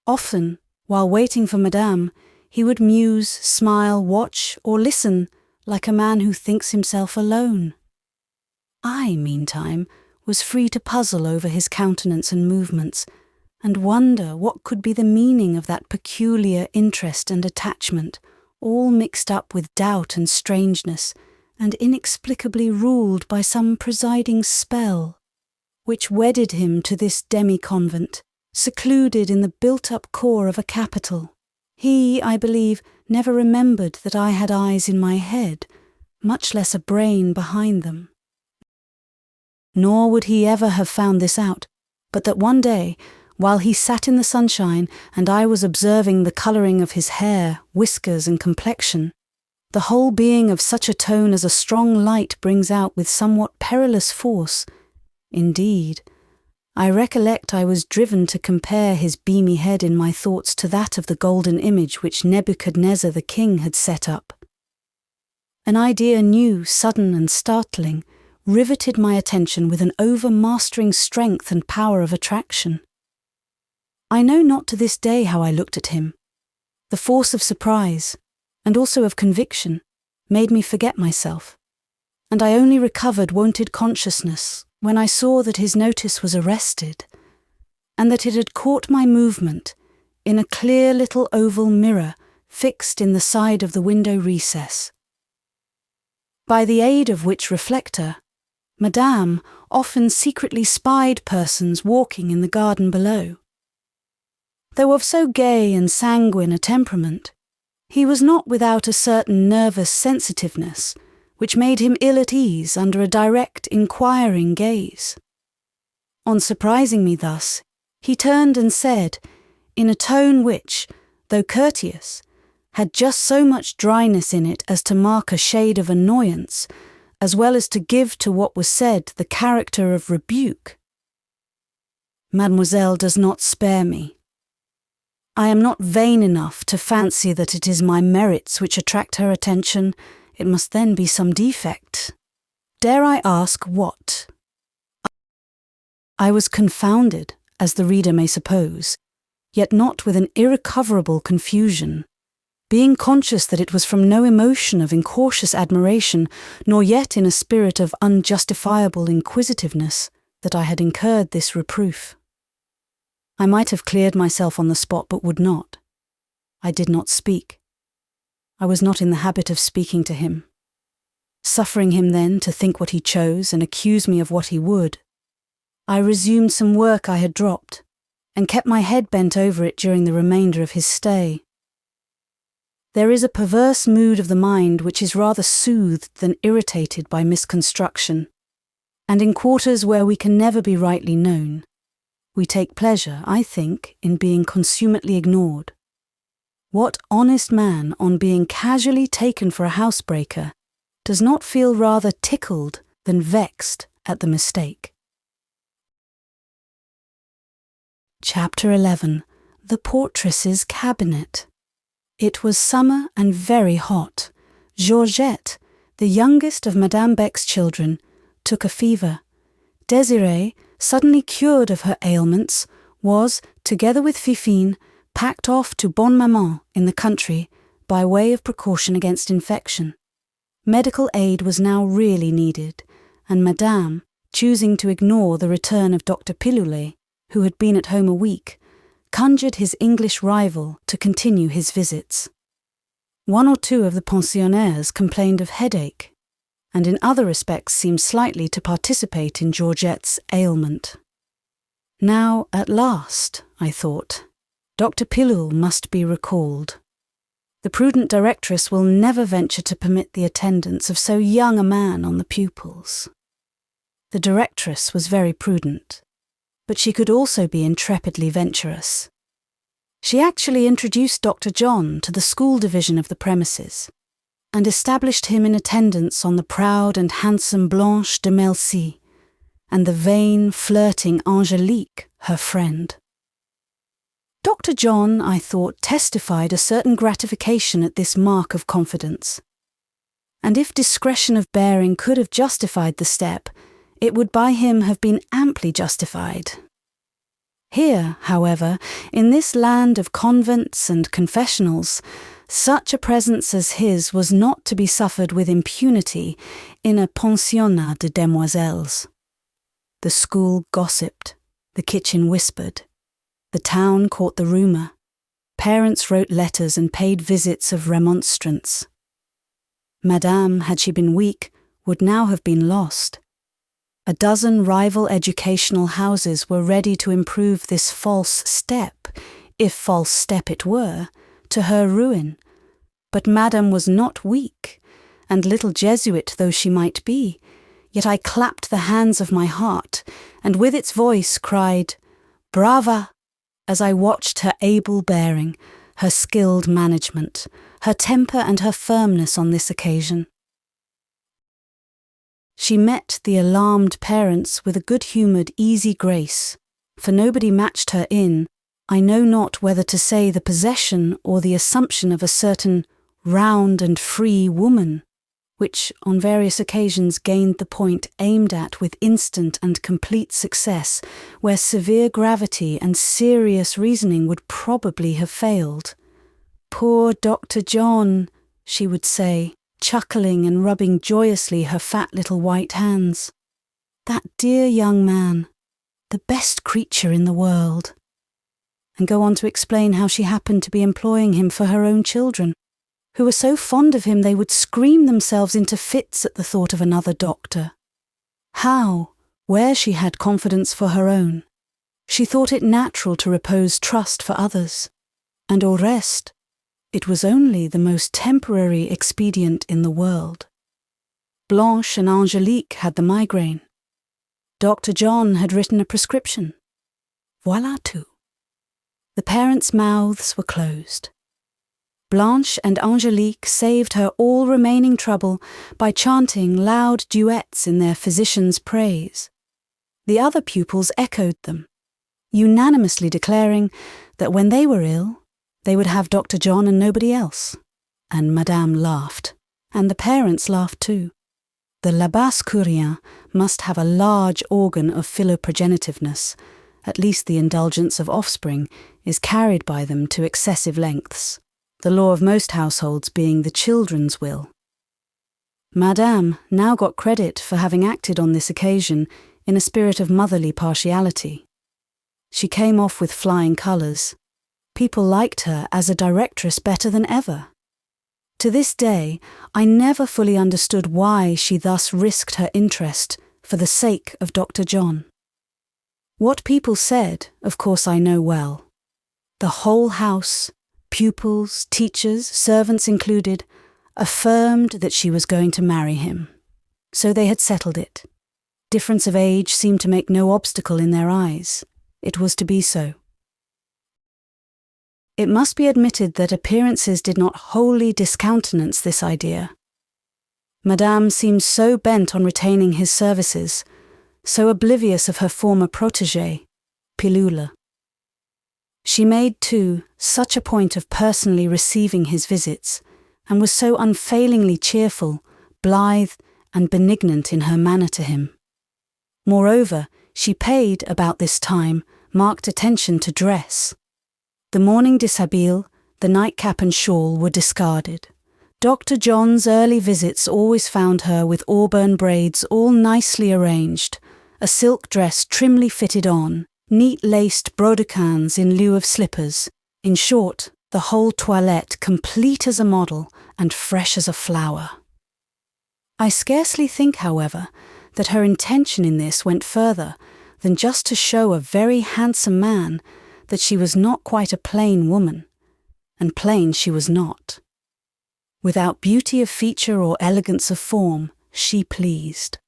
Often, while waiting for Madame, he would muse, smile, watch, or listen like a man who thinks himself alone. I, meantime, was free to puzzle over his countenance and movements, and wonder what could be the meaning of that peculiar interest and attachment, all mixed up with doubt and strangeness, and inexplicably ruled by some presiding spell, which wedded him to this demi-convent, secluded in the built-up core of a capital. He, I believe, never remembered that I had eyes in my head, much less a brain behind them. Nor would he ever have found this out, but that one day, while he sat in the sunshine and I was observing the colouring of his hair, whiskers and complexion, the whole being of such a tone as a strong light brings out with somewhat perilous force. Indeed, I recollect I was driven to compare his beamy head in my thoughts to that of the golden image which Nebuchadnezzar the king had set up. An idea new, sudden and startling, riveted my attention with an overmastering strength and power of attraction. I know not to this day how I looked at him. The force of surprise, and also of conviction, made me forget myself, and I only recovered wonted consciousness when I saw that his notice was arrested, and that it had caught my movement in a clear little oval mirror fixed in the side of the window recess, by the aid of which reflector Madame often secretly spied persons walking in the garden below. Though of so gay and sanguine a temperament, he was not without a certain nervous sensitiveness which made him ill at ease under a direct, inquiring gaze. On surprising me thus, he turned and said, in a tone which, though courteous, had just so much dryness in it as to mark a shade of annoyance, as well as to give to what was said the character of rebuke. Mademoiselle does not spare me. I am not vain enough to fancy that it is my merits which attract her attention. It must then be some defect. Dare I ask what? I was confounded, as the reader may suppose, yet not with an irrecoverable confusion, being conscious that it was from no emotion of incautious admiration, nor yet in a spirit of unjustifiable inquisitiveness, that I had incurred this reproof. I might have cleared myself on the spot, but would not. I did not speak. I was not in the habit of speaking to him. Suffering him then to think what he chose and accuse me of what he would, I resumed some work I had dropped, and kept my head bent over it during the remainder of his stay. There is a perverse mood of the mind which is rather soothed than irritated by misconstruction, and in quarters where we can never be rightly known, we take pleasure, I think, in being consummately ignored. What honest man, on being casually taken for a housebreaker, does not feel rather tickled than vexed at the mistake? Chapter 11. The Portress's Cabinet. It was summer and very hot. Georgette, the youngest of Madame Beck's children, took a fever. Désirée, suddenly cured of her ailments, was, together with Fifine, packed off to Bonne Maman in the country by way of precaution against infection. Medical aid was now really needed, and Madame, choosing to ignore the return of Dr. Pilulet, who had been at home a week, conjured his English rival to continue his visits. One or two of the pensionnaires complained of headache, and in other respects seemed slightly to participate in Georgette's ailment. Now, at last, I thought, Dr. Pilule must be recalled. The prudent directress will never venture to permit the attendance of so young a man on the pupils. The directress was very prudent, but she could also be intrepidly venturous. She actually introduced Dr. John to the school division of the premises, and established him in attendance on the proud and handsome Blanche de Melcy, and the vain, flirting Angelique, her friend. Dr. John, I thought, testified a certain gratification at this mark of confidence, and if discretion of bearing could have justified the step, it would by him have been amply justified. Here, however, in this land of convents and confessionals, such a presence as his was not to be suffered with impunity in a pensionnat de demoiselles. The school gossiped, the kitchen whispered, the town caught the rumour, parents wrote letters and paid visits of remonstrance. Madame, had she been weak, would now have been lost. A dozen rival educational houses were ready to improve this false step, if false step it were, to her ruin. But Madame was not weak, and little Jesuit though she might be, yet I clapped the hands of my heart, and with its voice cried, "Brava!" as I watched her able bearing, her skilled management, her temper and her firmness on this occasion. She met the alarmed parents with a good-humoured, easy grace, for nobody matched her in, I know not whether to say the possession or the assumption of a certain round and free woman, which on various occasions gained the point aimed at with instant and complete success, where severe gravity and serious reasoning would probably have failed. "Poor Dr. John," she would say, chuckling and rubbing joyously her fat little white hands. "That dear young man, the best creature in the world," and go on to explain how she happened to be employing him for her own children, who were so fond of him they would scream themselves into fits at the thought of another doctor. How, where she had confidence for her own, she thought it natural to repose trust for others, and au reste, it was only the most temporary expedient in the world. Blanche and Angelique had the migraine. Dr. John had written a prescription. Voilà tout. The parents' mouths were closed. Blanche and Angelique saved her all remaining trouble by chanting loud duets in their physician's praise. The other pupils echoed them, unanimously declaring that when they were ill, they would have Dr. John and nobody else. And Madame laughed, and the parents laughed too. The Labascouriens must have a large organ of philoprogenitiveness. At least the indulgence of offspring is carried by them to excessive lengths, the law of most households being the children's will. Madame now got credit for having acted on this occasion in a spirit of motherly partiality. She came off with flying colours. People liked her as a directress better than ever. To this day, I never fully understood why she thus risked her interest for the sake of Dr. John. What people said, of course I know well. The whole house, pupils, teachers, servants included, affirmed that she was going to marry him. So they had settled it. Difference of age seemed to make no obstacle in their eyes. It was to be so. It must be admitted that appearances did not wholly discountenance this idea. Madame seemed so bent on retaining his services, so oblivious of her former protégé, Pilule. She made, too, such a point of personally receiving his visits, and was so unfailingly cheerful, blithe, and benignant in her manner to him. Moreover, she paid, about this time, marked attention to dress. The morning dishabille, the nightcap and shawl were discarded. Dr. John's early visits always found her with auburn braids all nicely arranged, a silk dress trimly fitted on, neat-laced brodequins in lieu of slippers, in short, the whole toilette complete as a model and fresh as a flower. I scarcely think, however, that her intention in this went further than just to show a very handsome man that she was not quite a plain woman, and plain she was not. Without beauty of feature or elegance of form, she pleased.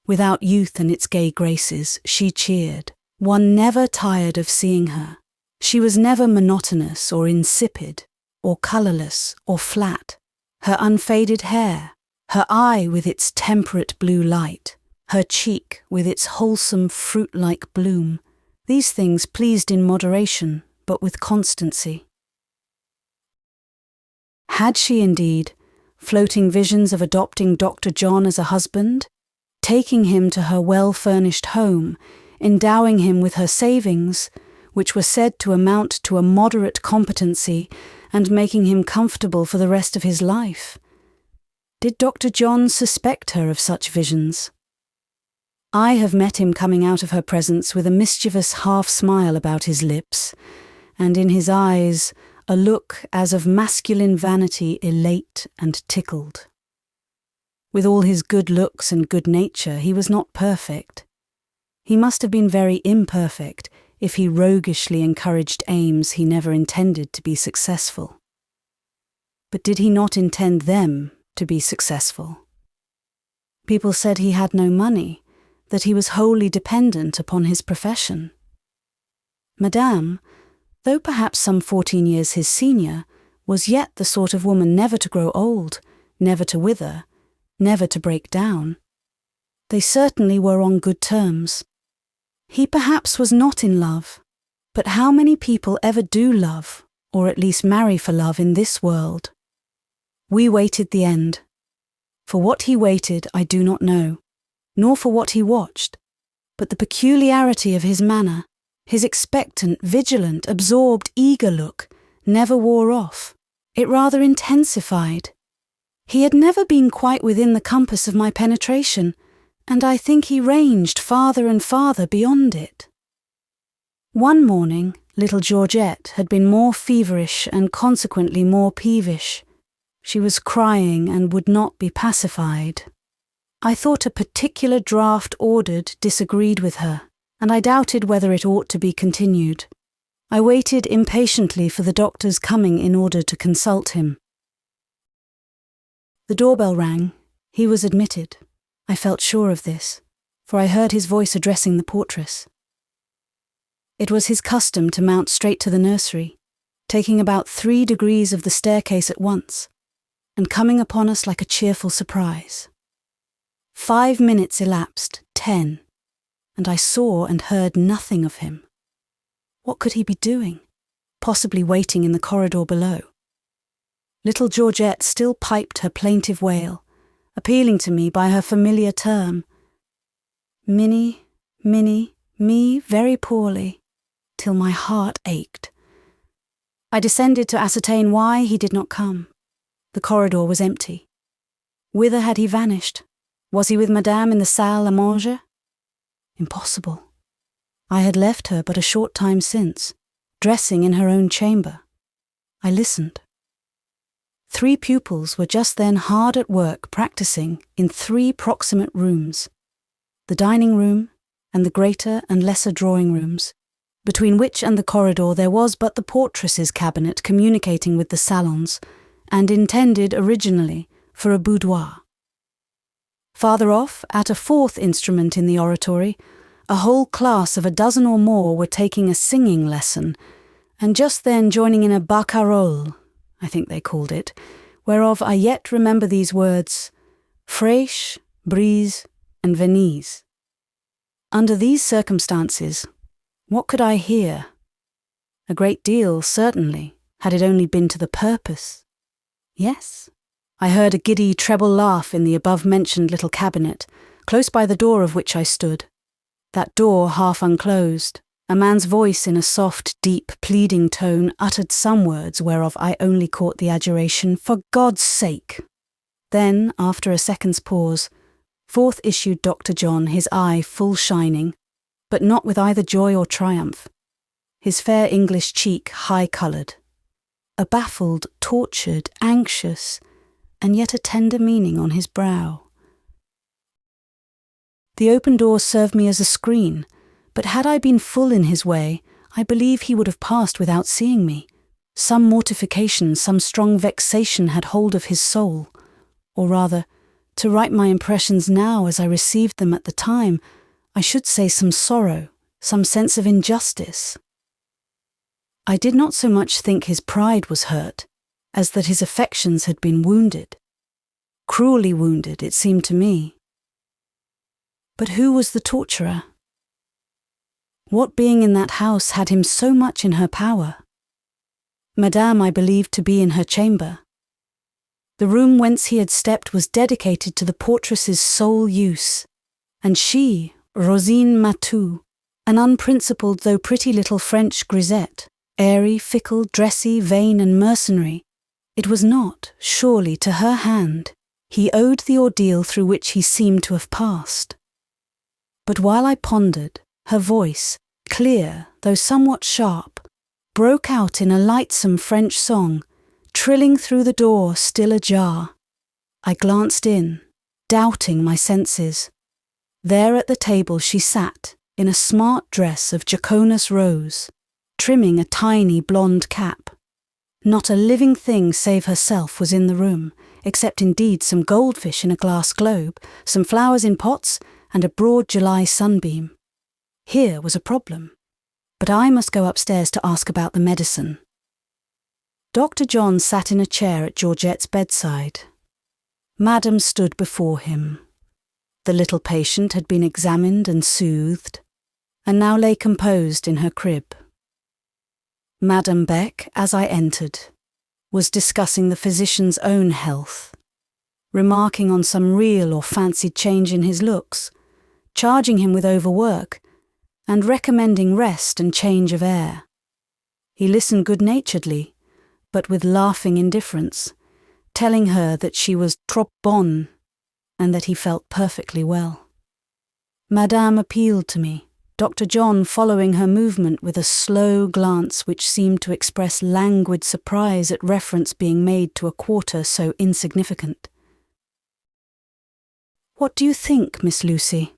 Without youth and its gay graces, she cheered. One never tired of seeing her. She was never monotonous or insipid, or colourless or flat. Her unfaded hair, her eye with its temperate blue light, her cheek with its wholesome fruit-like bloom, these things pleased in moderation, but with constancy. Had she indeed, floating visions of adopting Dr. John as a husband, taking him to her well-furnished home, endowing him with her savings, which were said to amount to a moderate competency, and making him comfortable for the rest of his life. Did Dr. John suspect her of such visions? I have met him coming out of her presence with a mischievous half-smile about his lips, and in his eyes a look as of masculine vanity elate and tickled. With all his good looks and good nature, he was not perfect. He must have been very imperfect if he roguishly encouraged aims he never intended to be successful. But did he not intend them to be successful? People said he had no money, that he was wholly dependent upon his profession. Madame, though perhaps some 14 years his senior, was yet the sort of woman never to grow old, never to wither, never to break down. They certainly were on good terms. He perhaps was not in love, but how many people ever do love, or at least marry for love in this world? We waited the end. For what he waited I do not know, nor for what he watched, but the peculiarity of his manner, his expectant, vigilant, absorbed, eager look, never wore off. It rather intensified. He had never been quite within the compass of my penetration, and I think he ranged farther and farther beyond it. One morning, little Georgette had been more feverish and consequently more peevish. She was crying and would not be pacified. I thought a particular draught ordered disagreed with her, and I doubted whether it ought to be continued. I waited impatiently for the doctor's coming in order to consult him. The doorbell rang. He was admitted. I felt sure of this, for I heard his voice addressing the portress. It was his custom to mount straight to the nursery, taking about 3 degrees of the staircase at once, and coming upon us like a cheerful surprise. 5 minutes elapsed, 10, and I saw and heard nothing of him. What could he be doing? Possibly waiting in the corridor below. Little Georgette still piped her plaintive wail, appealing to me by her familiar term. Minnie, Minnie, me very poorly, till my heart ached. I descended to ascertain why he did not come. The corridor was empty. Whither had he vanished? Was he with Madame in the salle à manger? Impossible. I had left her but a short time since, dressing in her own chamber. I listened. 3 pupils were just then hard at work practicing in 3 proximate rooms, the dining room and the greater and lesser drawing rooms, between which and the corridor there was but the portress's cabinet communicating with the salons, and intended originally for a boudoir. Farther off, at a 4th instrument in the oratory, a whole class of a dozen or more were taking a singing lesson, and just then joining in a barcarolle, I think they called it, whereof I yet remember these words, fraîche, brise, and Venise. Under these circumstances, what could I hear? A great deal, certainly, had it only been to the purpose. Yes, I heard a giddy treble laugh in the above-mentioned little cabinet, close by the door of which I stood. That door half unclosed. A man's voice in a soft, deep, pleading tone uttered some words whereof I only caught the adjuration, "For God's sake!" Then, after a second's pause, forth issued Dr. John, his eye full shining, but not with either joy or triumph, his fair English cheek high-coloured, a baffled, tortured, anxious, and yet a tender meaning on his brow. The open door served me as a screen, but had I been full in his way, I believe he would have passed without seeing me. Some mortification, some strong vexation had hold of his soul, or rather, to write my impressions now as I received them at the time, I should say some sorrow, some sense of injustice. I did not so much think his pride was hurt, as that his affections had been wounded. Cruelly wounded, it seemed to me. But who was the torturer? What being in that house had him so much in her power? Madame I believed to be in her chamber. The room whence he had stepped was dedicated to the portress's sole use. And she, Rosine Matou, an unprincipled though pretty little French grisette, airy, fickle, dressy, vain and mercenary, it was not, surely, to her hand he owed the ordeal through which he seemed to have passed. But while I pondered, her voice, clear though somewhat sharp, broke out in a lightsome French song, trilling through the door still ajar. I glanced in, doubting my senses. There at the table she sat, in a smart dress of Jaconas rose, trimming a tiny blonde cap. Not a living thing save herself was in the room, except indeed some goldfish in a glass globe, some flowers in pots, and a broad July sunbeam. Here was a problem. But I must go upstairs to ask about the medicine. Dr. John sat in a chair at Georgette's bedside. Madame stood before him. The little patient had been examined and soothed, and now lay composed in her crib. Madame Beck, as I entered, was discussing the physician's own health, remarking on some real or fancied change in his looks, charging him with overwork, and recommending rest and change of air. He listened good-naturedly, but with laughing indifference, telling her that she was trop bonne, and that he felt perfectly well. Madame appealed to me, Dr. John following her movement with a slow glance which seemed to express languid surprise at reference being made to a quarter so insignificant. "What do you think, Miss Lucy?"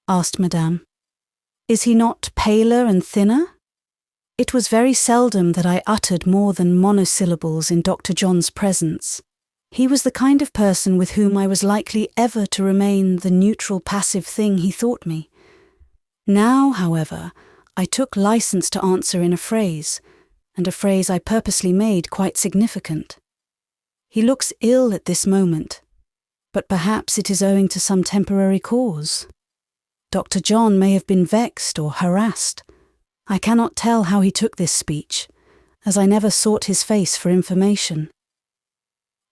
asked Madame. "Is he not paler and thinner?" It was very seldom that I uttered more than monosyllables in Dr. John's presence. He was the kind of person with whom I was likely ever to remain the neutral passive thing he thought me. Now, however, I took license to answer in a phrase, and a phrase I purposely made quite significant. "He looks ill at this moment, but perhaps it is owing to some temporary cause. Dr. John may have been vexed or harassed. I cannot tell how he took this speech, as I never sought his face for information."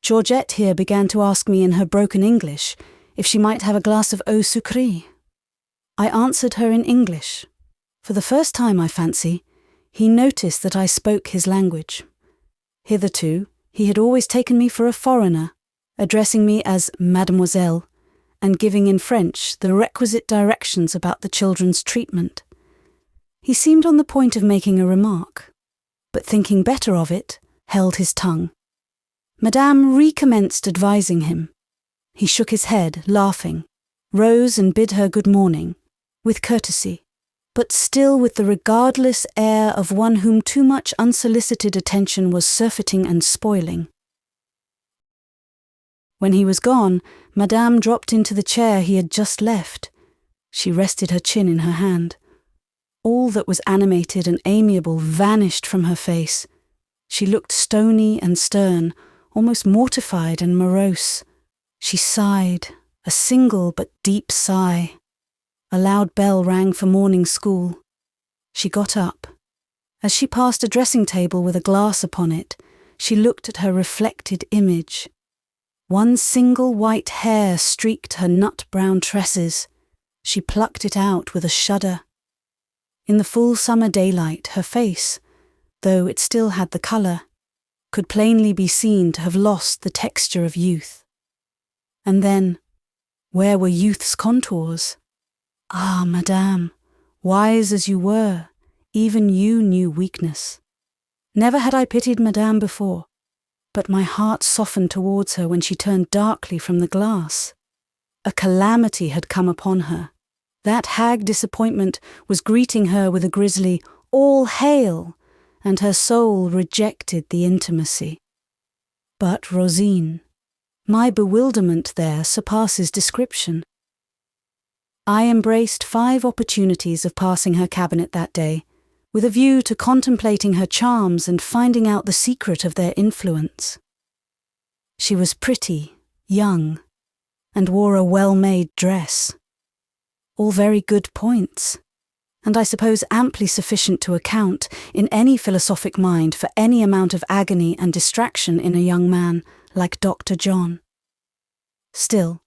Georgette here began to ask me in her broken English if she might have a glass of eau sucrée. I answered her in English. For the first time, I fancy, he noticed that I spoke his language. Hitherto, he had always taken me for a foreigner, addressing me as Mademoiselle, and giving in French the requisite directions about the children's treatment. He seemed on the point of making a remark, but thinking better of it, held his tongue. Madame recommenced advising him. He shook his head, laughing, rose and bid her good morning, with courtesy, but still with the regardless air of one whom too much unsolicited attention was surfeiting and spoiling. When he was gone, Madame dropped into the chair he had just left. She rested her chin in her hand. All that was animated and amiable vanished from her face. She looked stony and stern, almost mortified and morose. She sighed, a single but deep sigh. A loud bell rang for morning school. She got up. As she passed a dressing table with a glass upon it, she looked at her reflected image. One single white hair streaked her nut-brown tresses. She plucked it out with a shudder. In the full summer daylight, her face, though it still had the colour, could plainly be seen to have lost the texture of youth. And then, where were youth's contours? Ah, Madame, wise as you were, even you knew weakness. Never had I pitied Madame before, but my heart softened towards her when she turned darkly from the glass. A calamity had come upon her. That hag disappointment was greeting her with a grisly "All hail!" and her soul rejected the intimacy. But Rosine, my bewilderment there surpasses description. I embraced 5 opportunities of passing her cabinet that day, with a view to contemplating her charms and finding out the secret of their influence. She was pretty, young, and wore a well-made dress. All very good points, and I suppose amply sufficient to account, in any philosophic mind, for any amount of agony and distraction in a young man like Dr. John. Still,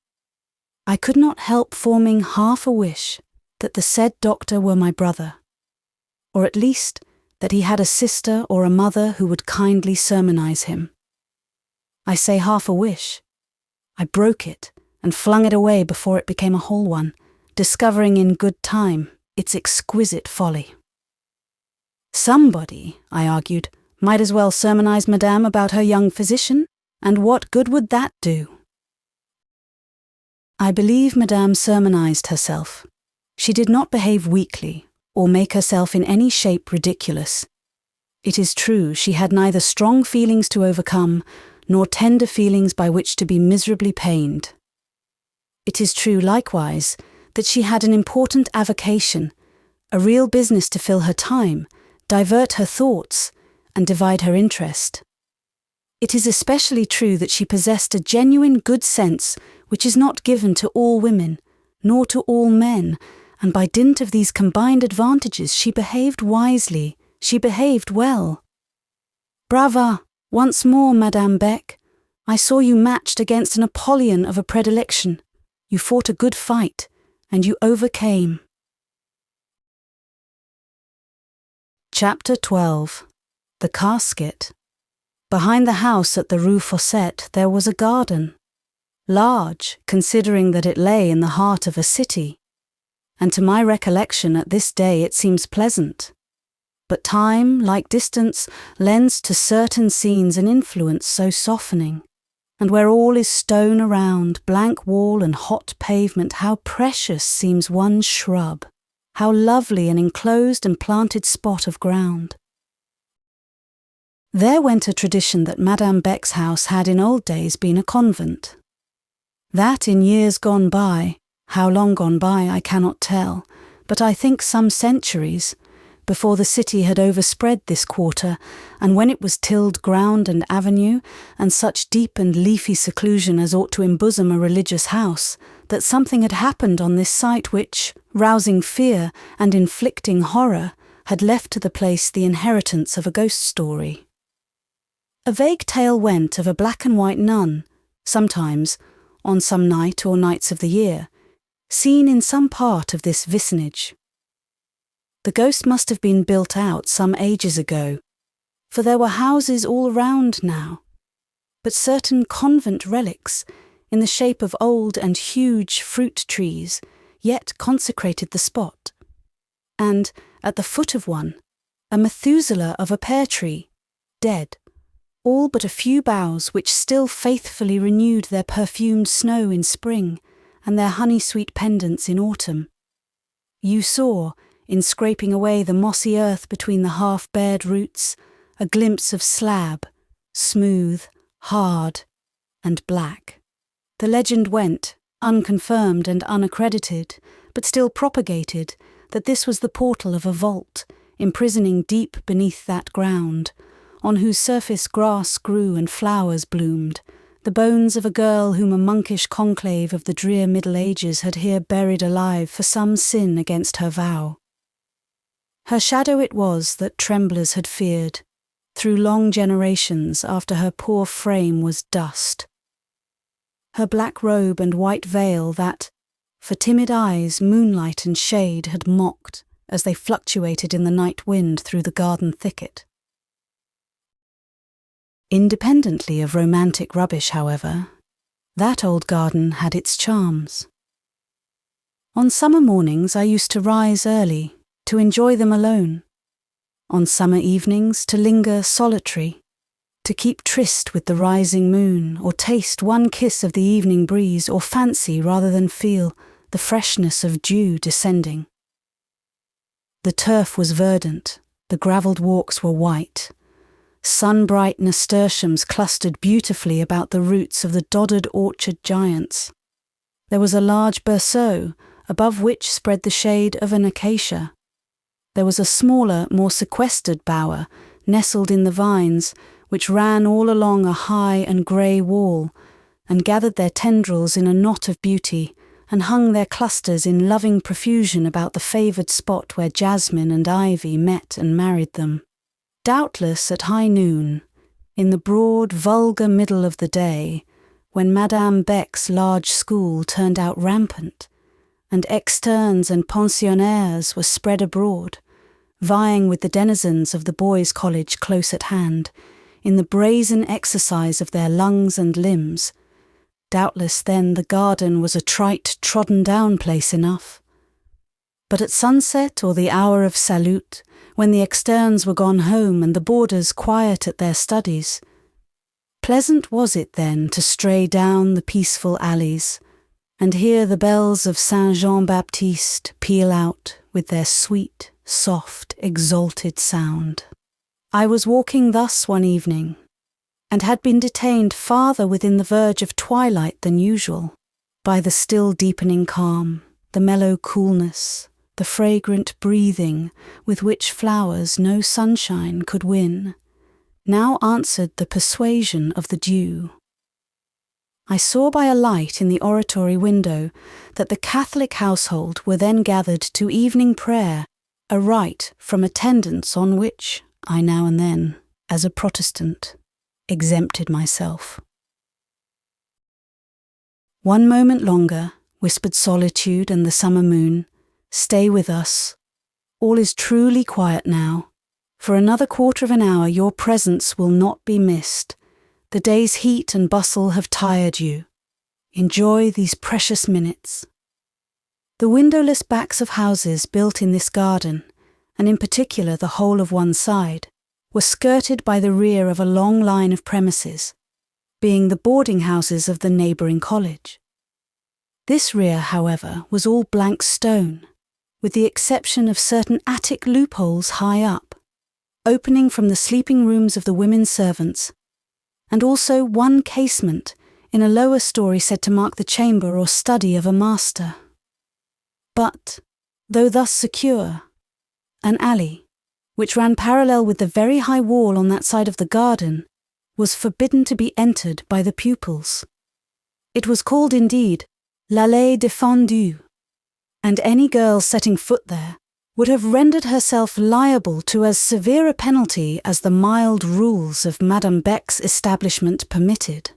I could not help forming half a wish that the said doctor were my brother, or at least that he had a sister or a mother who would kindly sermonize him. I say half a wish. I broke it and flung it away before it became a whole one, discovering in good time its exquisite folly. Somebody, I argued, might as well sermonize Madame about her young physician, and what good would that do? I believe Madame sermonized herself. She did not behave weakly, or make herself in any shape ridiculous. It is true she had neither strong feelings to overcome, nor tender feelings by which to be miserably pained. It is true, likewise, that she had an important avocation, a real business to fill her time, divert her thoughts, and divide her interest. It is especially true that she possessed a genuine good sense which is not given to all women, nor to all men, and by dint of these combined advantages she behaved wisely, she behaved well. Brava, once more, Madame Beck. I saw you matched against an Apollyon of a predilection. You fought a good fight, and you overcame. Chapter 12. The Casket. Behind the house at the Rue Fossette there was a garden, large, considering that it lay in the heart of a city, and to my recollection at this day it seems pleasant. But time, like distance, lends to certain scenes an influence so softening, and where all is stone around, blank wall and hot pavement, how precious seems one shrub, how lovely an enclosed and planted spot of ground. There went a tradition that Madame Beck's house had in old days been a convent. That in years gone by, how long gone by I cannot tell, but I think some centuries, before the city had overspread this quarter, and when it was tilled ground and avenue, and such deep and leafy seclusion as ought to embosom a religious house, that something had happened on this site which, rousing fear and inflicting horror, had left to the place the inheritance of a ghost story. A vague tale went of a black and white nun, sometimes, on some night or nights of the year, seen in some part of this vicinage. The ghost must have been built out some ages ago, for there were houses all around now, but certain convent relics, in the shape of old and huge fruit trees, yet consecrated the spot, and, at the foot of one, a Methuselah of a pear tree, dead, all but a few boughs which still faithfully renewed their perfumed snow in spring and their honey-sweet pendants in autumn. You saw, in scraping away the mossy earth between the half-bared roots, a glimpse of slab, smooth, hard, and black. The legend went, unconfirmed and unaccredited, but still propagated, that this was the portal of a vault, imprisoning deep beneath that ground, on whose surface grass grew and flowers bloomed, the bones of a girl whom a monkish conclave of the drear Middle Ages had here buried alive for some sin against her vow. Her shadow it was that tremblers had feared, through long generations after her poor frame was dust. Her black robe and white veil that, for timid eyes, moonlight and shade had mocked as they fluctuated in the night wind through the garden thicket. Independently of romantic rubbish, however, that old garden had its charms. On summer mornings I used to rise early, to enjoy them alone. On summer evenings to linger solitary, to keep tryst with the rising moon, or taste one kiss of the evening breeze, or fancy rather than feel the freshness of dew descending. The turf was verdant, the gravelled walks were white. Sun-bright nasturtiums clustered beautifully about the roots of the doddered orchard giants. There was a large berceau, above which spread the shade of an acacia. There was a smaller, more sequestered bower, nestled in the vines, which ran all along a high and grey wall, and gathered their tendrils in a knot of beauty, and hung their clusters in loving profusion about the favoured spot where jasmine and ivy met and married them. Doubtless at high noon, in the broad, vulgar middle of the day, when Madame Beck's large school turned out rampant, and externes and pensionnaires were spread abroad, vying with the denizens of the boys' college close at hand, in the brazen exercise of their lungs and limbs. Doubtless then the garden was a trite, trodden-down place enough. But at sunset or the hour of salute, when the externes were gone home and the boarders quiet at their studies, pleasant was it then to stray down the peaceful alleys, and hear the bells of Saint Jean-Baptiste peal out with their sweet, soft, exalted sound. I was walking thus one evening, and had been detained farther within the verge of twilight than usual, by the still deepening calm, the mellow coolness, the fragrant breathing with which flowers no sunshine could win, now answered the persuasion of the dew. I saw by a light in the oratory window that the Catholic household were then gathered to evening prayer, a rite from attendance on which I now and then, as a Protestant, exempted myself. "One moment longer," whispered Solitude and the summer moon. "Stay with us. All is truly quiet now. For another quarter of an hour your presence will not be missed. The day's heat and bustle have tired you. Enjoy these precious minutes." The windowless backs of houses built in this garden, and in particular the whole of one side, were skirted by the rear of a long line of premises, being the boarding houses of the neighbouring college. This rear, however, was all blank stone, with the exception of certain attic loopholes high up, opening from the sleeping rooms of the women servants, and also one casement in a lower story said to mark the chamber or study of a master. But, though thus secure, an alley, which ran parallel with the very high wall on that side of the garden, was forbidden to be entered by the pupils. It was called indeed l'allée défendue, and any girl setting foot there would have rendered herself liable to as severe a penalty as the mild rules of Madame Beck's establishment permitted.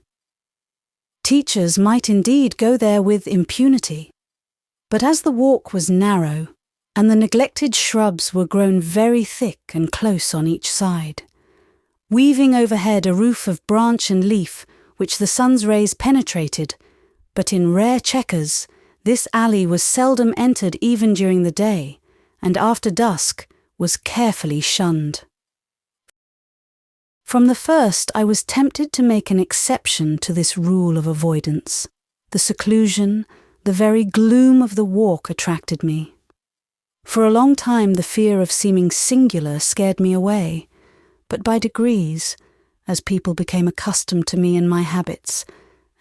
Teachers might indeed go there with impunity, but as the walk was narrow, and the neglected shrubs were grown very thick and close on each side, weaving overhead a roof of branch and leaf which the sun's rays penetrated, but in rare checkers, this alley was seldom entered even during the day, and after dusk was carefully shunned. From the first I was tempted to make an exception to this rule of avoidance. The seclusion, the very gloom of the walk attracted me. For a long time the fear of seeming singular scared me away, but by degrees, as people became accustomed to me and my habits,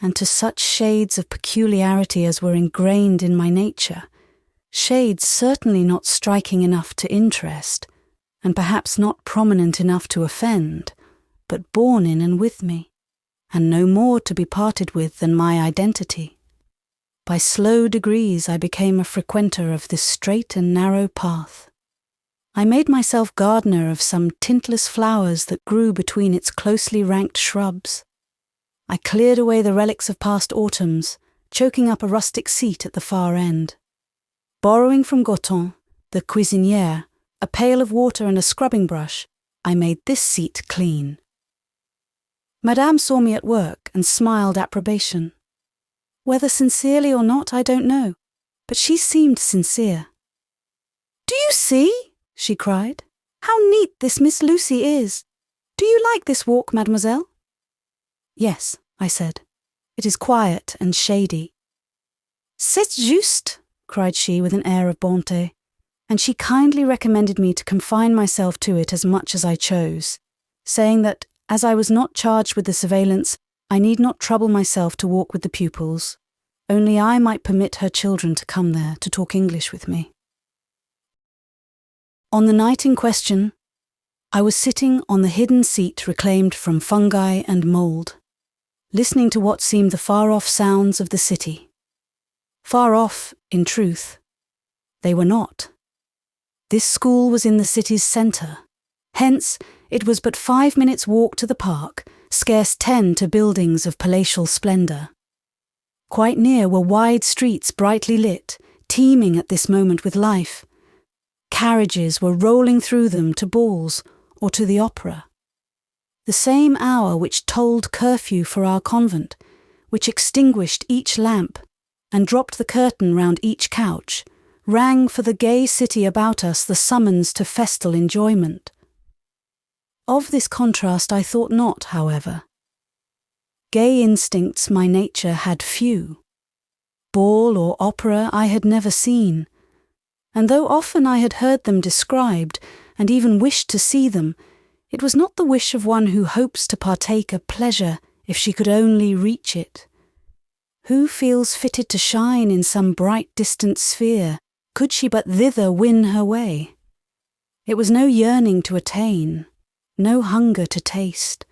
and to such shades of peculiarity as were ingrained in my nature, shades certainly not striking enough to interest, and perhaps not prominent enough to offend, but born in and with me, and no more to be parted with than my identity. By slow degrees I became a frequenter of this straight and narrow path. I made myself gardener of some tintless flowers that grew between its closely ranked shrubs. I cleared away the relics of past autumns, choking up a rustic seat at the far end. Borrowing from Bretton, the cuisinière, a pail of water and a scrubbing brush, I made this seat clean. Madame saw me at work and smiled approbation. Whether sincerely or not, I don't know, but she seemed sincere. "Do you see?" she cried. "How neat this Miss Lucy is. Do you like this walk, mademoiselle?" "Yes," I said. "It is quiet and shady." "C'est juste," cried she with an air of bonté, and she kindly recommended me to confine myself to it as much as I chose, saying that, as I was not charged with the surveillance, I need not trouble myself to walk with the pupils, only I might permit her children to come there to talk English with me. On the night in question, I was sitting on the hidden seat reclaimed from fungi and mould, listening to what seemed the far-off sounds of the city. Far off, in truth, they were not. This school was in the city's centre, hence it was but 5 minutes' walk to the park, scarce 10 to buildings of palatial splendour. Quite near were wide streets brightly lit, teeming at this moment with life. Carriages were rolling through them to balls or to the opera. The same hour which tolled curfew for our convent, which extinguished each lamp and dropped the curtain round each couch, rang for the gay city about us the summons to festal enjoyment. Of this contrast I thought not, however. Gay instincts my nature had few. Ball or opera I had never seen, and though often I had heard them described and even wished to see them, it was not the wish of one who hopes to partake a pleasure if she could only reach it. Who feels fitted to shine in some bright distant sphere, could she but thither win her way? It was no yearning to attain, no hunger to taste,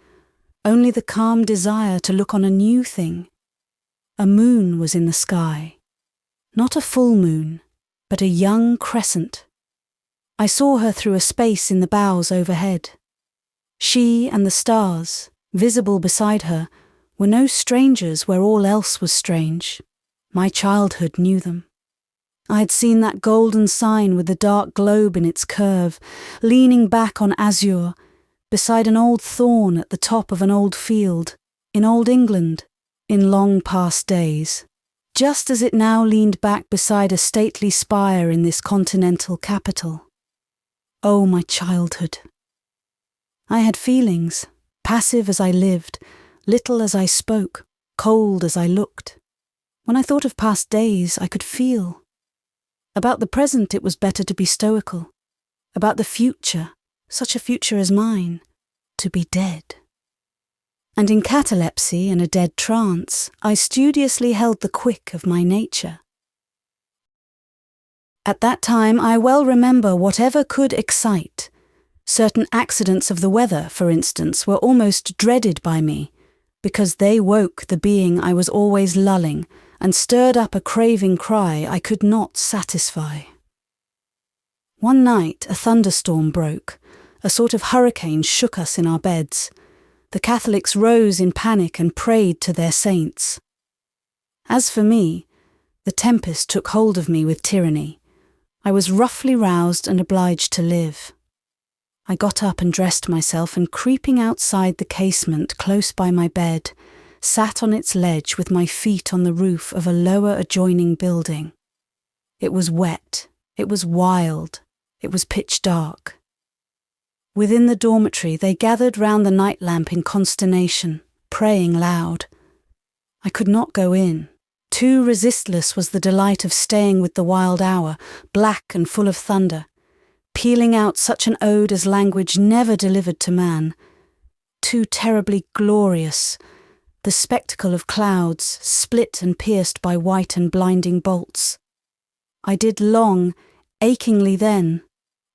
only the calm desire to look on a new thing. A moon was in the sky, not a full moon, but a young crescent. I saw her through a space in the boughs overhead. She and the stars, visible beside her, were no strangers where all else was strange. My childhood knew them. I had seen that golden sign with the dark globe in its curve, leaning back on azure, beside an old thorn at the top of an old field, in old England, in long past days, just as it now leaned back beside a stately spire in this continental capital. Oh, my childhood! I had feelings, passive as I lived, little as I spoke, cold as I looked. When I thought of past days, I could feel. About the present it was better to be stoical. About the future, such a future as mine, to be dead. And in catalepsy and a dead trance, I studiously held the quick of my nature. At that time I well remember whatever could excite. Certain accidents of the weather, for instance, were almost dreaded by me, because they woke the being I was always lulling and stirred up a craving cry I could not satisfy. One night a thunderstorm broke. A sort of hurricane shook us in our beds. The Catholics rose in panic and prayed to their saints. As for me, the tempest took hold of me with tyranny. I was roughly roused and obliged to live. I got up and dressed myself, and creeping outside the casement close by my bed, sat on its ledge with my feet on the roof of a lower adjoining building. It was wet, it was wild, it was pitch dark. Within the dormitory they gathered round the night lamp in consternation, praying loud. I could not go in. Too resistless was the delight of staying with the wild hour, black and full of thunder, pealing out such an ode as language never delivered to man. Too terribly glorious, the spectacle of clouds, split and pierced by white and blinding bolts. I did long, achingly then,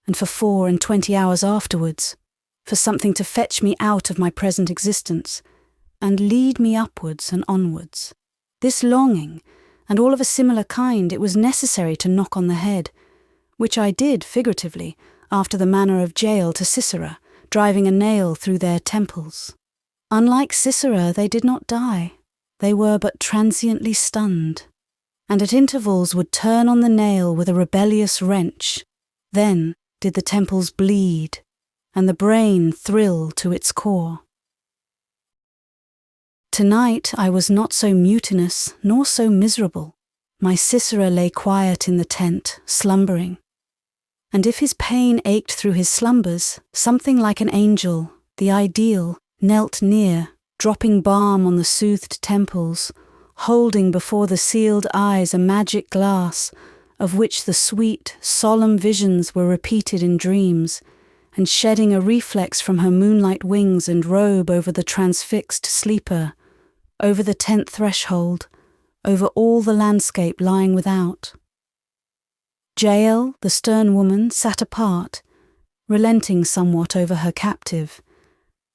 and for 24 hours afterwards, for something to fetch me out of my present existence, and lead me upwards and onwards. This longing, and all of a similar kind, it was necessary to knock on the head, which I did figuratively, after the manner of Jael to Sisera, driving a nail through their temples. Unlike Sisera, they did not die, they were but transiently stunned, and at intervals would turn on the nail with a rebellious wrench. Then did the temples bleed, and the brain thrill to its core. Tonight I was not so mutinous, nor so miserable. My Sisera lay quiet in the tent, slumbering. And if his pain ached through his slumbers, something like an angel, the ideal, knelt near, dropping balm on the soothed temples, holding before the sealed eyes a magic glass, of which the sweet, solemn visions were repeated in dreams, and shedding a reflex from her moonlight wings and robe over the transfixed sleeper, over the tent threshold, over all the landscape lying without. Jael, the stern woman, sat apart, relenting somewhat over her captive,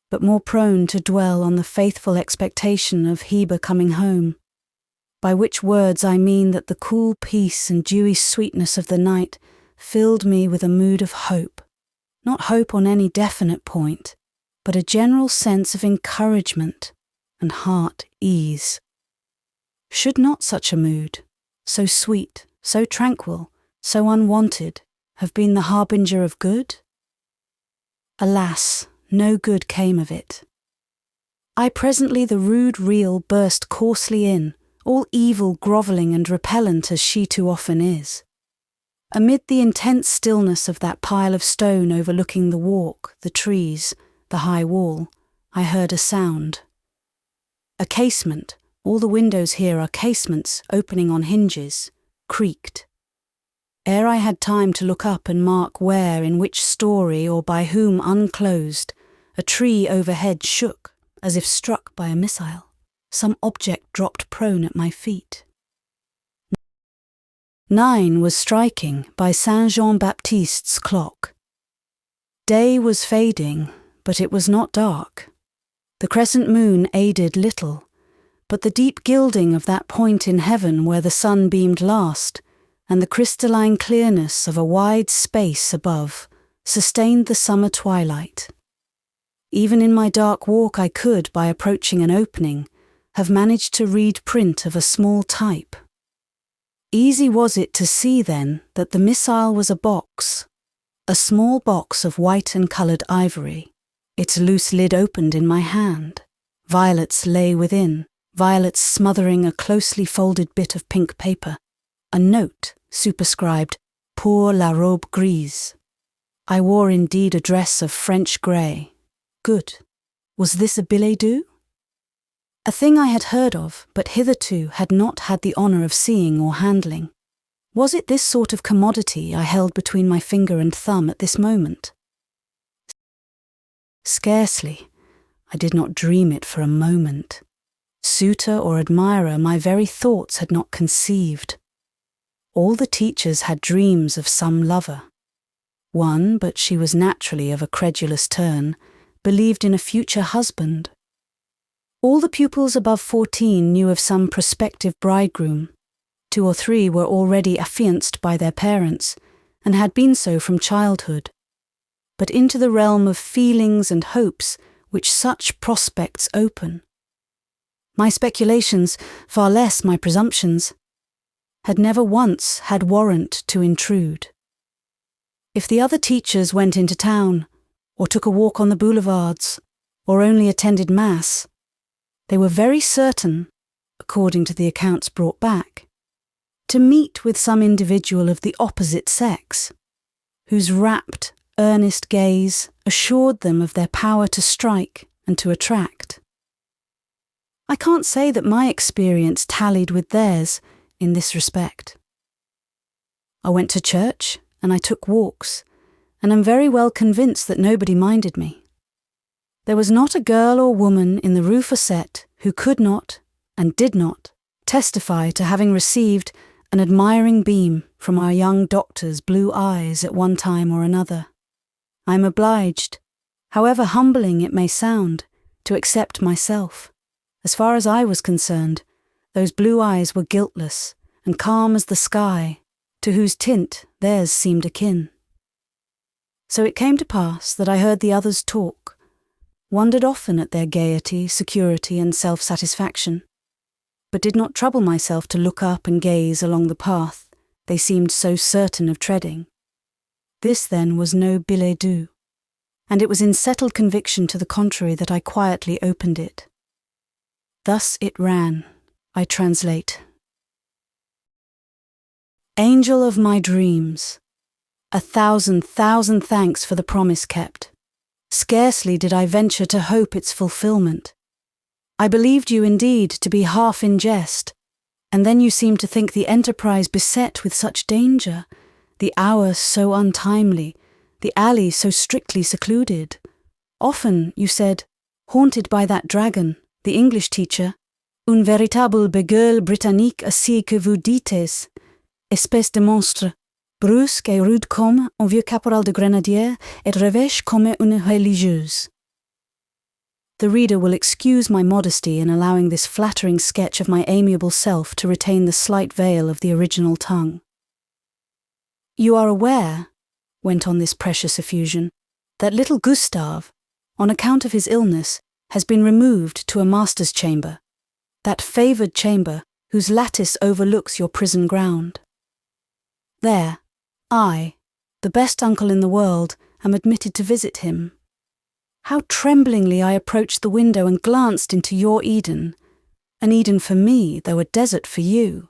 but more prone to dwell on the faithful expectation of Heber coming home, by which words I mean that the cool peace and dewy sweetness of the night filled me with a mood of hope, not hope on any definite point, but a general sense of encouragement and heart ease. Should not such a mood, so sweet, so tranquil, so unwanted, have been the harbinger of good? Alas, no good came of it. Presently the rude reel burst coarsely in, all evil, grovelling and repellent as she too often is. Amid the intense stillness of that pile of stone overlooking the walk, the trees, the high wall, I heard a sound. A casement, all the windows here are casements opening on hinges, creaked. Ere I had time to look up and mark where, in which story, or by whom unclosed, a tree overhead shook, as if struck by a missile. Some object dropped prone at my feet. 9 was striking by Saint Jean-Baptiste's clock. Day was fading, but it was not dark. The crescent moon aided little, but the deep gilding of that point in heaven where the sun beamed last, and the crystalline clearness of a wide space above, sustained the summer twilight. Even in my dark walk I could, by approaching an opening, have managed to read print of a small type. Easy was it to see then that the missile was a small box of white and coloured ivory. Its loose lid opened in my hand. Violets lay within, violets smothering a closely folded bit of pink paper. A note superscribed, "Pour la robe grise." I wore indeed a dress of French grey. Good. Was this a billet doux? A thing I had heard of, but hitherto had not had the honour of seeing or handling. Was it this sort of commodity I held between my finger and thumb at this moment? Scarcely. I did not dream it for a moment. Suitor or admirer my very thoughts had not conceived. All the teachers had dreams of some lover. One, but she was naturally of a credulous turn, believed in a future husband. All the pupils above 14 knew of some prospective bridegroom. 2 or 3 were already affianced by their parents, and had been so from childhood. But into the realm of feelings and hopes which such prospects open, my speculations, far less my presumptions, had never once had warrant to intrude. If the other teachers went into town, or took a walk on the boulevards, or only attended mass, they were very certain, according to the accounts brought back, to meet with some individual of the opposite sex, whose rapt, earnest gaze assured them of their power to strike and to attract. I can't say that my experience tallied with theirs in this respect. I went to church and I took walks, and am very well convinced that nobody minded me. There was not a girl or woman in the Rue Fossette who could not, and did not, testify to having received an admiring beam from our young doctor's blue eyes at one time or another. I am obliged, however humbling it may sound, to accept myself. As far as I was concerned, those blue eyes were guiltless and calm as the sky, to whose tint theirs seemed akin. So it came to pass that I heard the others talk, wondered often at their gaiety, security, and self-satisfaction, but did not trouble myself to look up and gaze along the path they seemed so certain of treading. This, then, was no billet doux, and it was in settled conviction to the contrary that I quietly opened it. Thus it ran, I translate. Angel of my dreams, 1,000 thanks for the promise kept. Scarcely did I venture to hope its fulfilment. I believed you indeed to be half in jest, and then you seemed to think the enterprise beset with such danger, the hour so untimely, the alley so strictly secluded. Often, you said, haunted by that dragon, the English teacher, un véritable begueule britannique ainsi que vous dites, espèce de monstre, brusque et rude comme un vieux caporal de grenadiers et revêche comme une religieuse. The reader will excuse my modesty in allowing this flattering sketch of my amiable self to retain the slight veil of the original tongue. You are aware, went on this precious effusion, that little Gustave, on account of his illness, has been removed to a master's chamber, that favoured chamber whose lattice overlooks your prison ground. There, I, the best uncle in the world, am admitted to visit him. How tremblingly I approached the window and glanced into your Eden, an Eden for me, though a desert for you.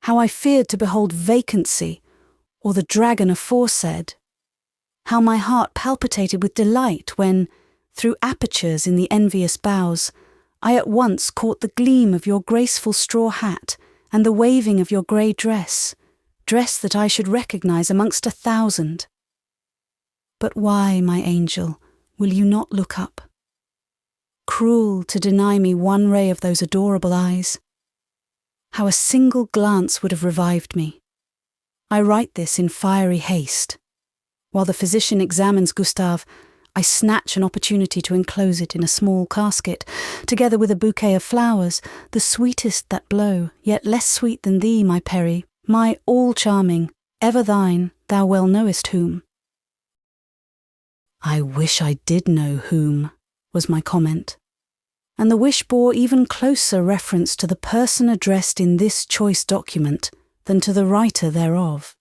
How I feared to behold vacancy, or the dragon aforesaid. How my heart palpitated with delight when, through apertures in the envious boughs, I at once caught the gleam of your graceful straw hat and the waving of your grey dress that I should recognise amongst 1,000. But why, my angel, will you not look up? Cruel to deny me one ray of those adorable eyes. How a single glance would have revived me. I write this in fiery haste. While the physician examines Gustave, I snatch an opportunity to enclose it in a small casket, together with a bouquet of flowers, the sweetest that blow, yet less sweet than thee, my Peri, my all-charming, ever thine, thou well knowest whom. I wish I did know whom, was my comment, and the wish bore even closer reference to the person addressed in this choice document than to the writer thereof.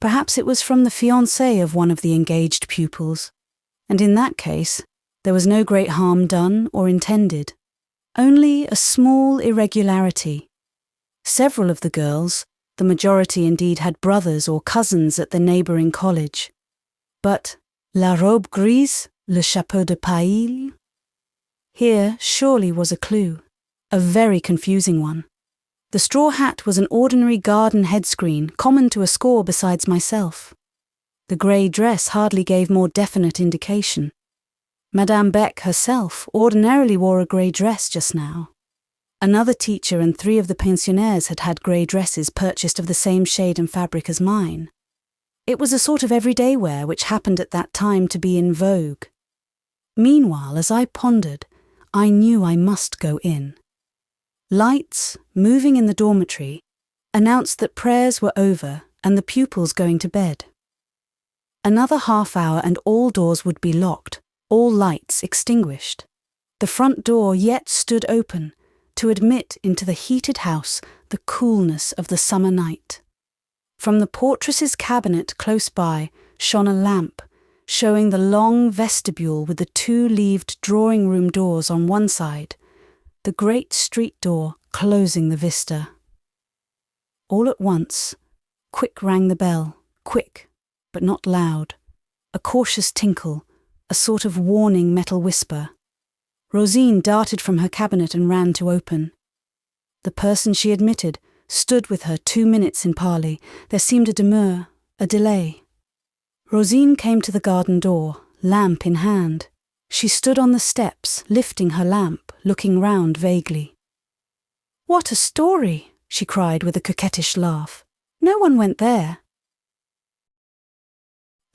Perhaps it was from the fiancé of one of the engaged pupils, and in that case there was no great harm done or intended, only a small irregularity. Several of the girls, the majority indeed, had brothers or cousins at the neighbouring college. But la robe grise, le chapeau de paille? Here surely was a clue, a very confusing one. The straw hat was an ordinary garden headscreen, common to a score besides myself. The grey dress hardly gave more definite indication. Madame Beck herself ordinarily wore a grey dress just now. Another teacher and 3 of the pensionnaires had had grey dresses purchased of the same shade and fabric as mine. It was a sort of everyday wear which happened at that time to be in vogue. Meanwhile, as I pondered, I knew I must go in. Lights, moving in the dormitory, announced that prayers were over and the pupils going to bed. Another half hour and all doors would be locked, all lights extinguished. The front door yet stood open, to admit into the heated house the coolness of the summer night. From the portress's cabinet close by shone a lamp, showing the long vestibule with the 2-leaved drawing-room doors on one side, the great street door closing the vista. All at once, quick rang the bell, quick, but not loud, a cautious tinkle, a sort of warning metal whisper. Rosine darted from her cabinet and ran to open. The person she admitted stood with her 2 minutes in parley. There seemed a demur, a delay. Rosine came to the garden door, lamp in hand. She stood on the steps, lifting her lamp, looking round vaguely. "What a story!" she cried with a coquettish laugh. "No one went there."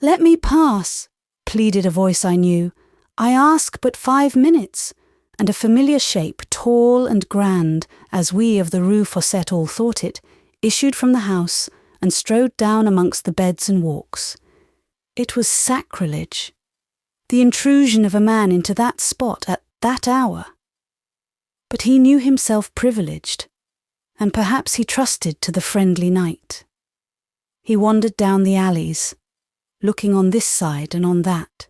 "Let me pass," pleaded a voice I knew. "I ask but 5 minutes," and a familiar shape, tall and grand, as we of the Rue Fossette all thought it, issued from the house and strode down amongst the beds and walks. It was sacrilege. The intrusion of a man into that spot at that hour. But he knew himself privileged, and perhaps he trusted to the friendly night. He wandered down the alleys, looking on this side and on that.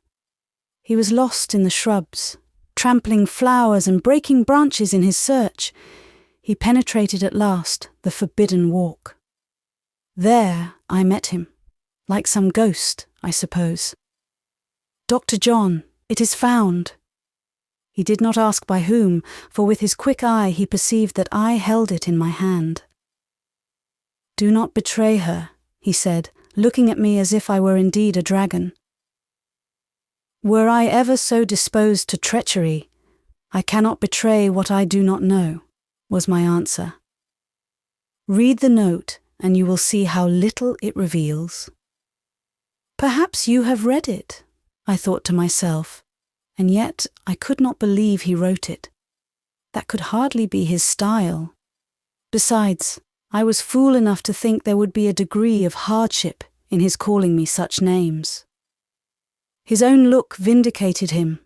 He was lost in the shrubs, trampling flowers and breaking branches in his search. He penetrated at last the forbidden walk. There I met him, like some ghost, I suppose. "Dr. John, it is found." He did not ask by whom, for with his quick eye he perceived that I held it in my hand. "Do not betray her," he said, looking at me as if I were indeed a dragon. "Were I ever so disposed to treachery, I cannot betray what I do not know," was my answer. "Read the note, and you will see how little it reveals." "Perhaps you have read it," I thought to myself, and yet I could not believe he wrote it. That could hardly be his style. Besides, I was fool enough to think there would be a degree of hardship in his calling me such names. His own look vindicated him.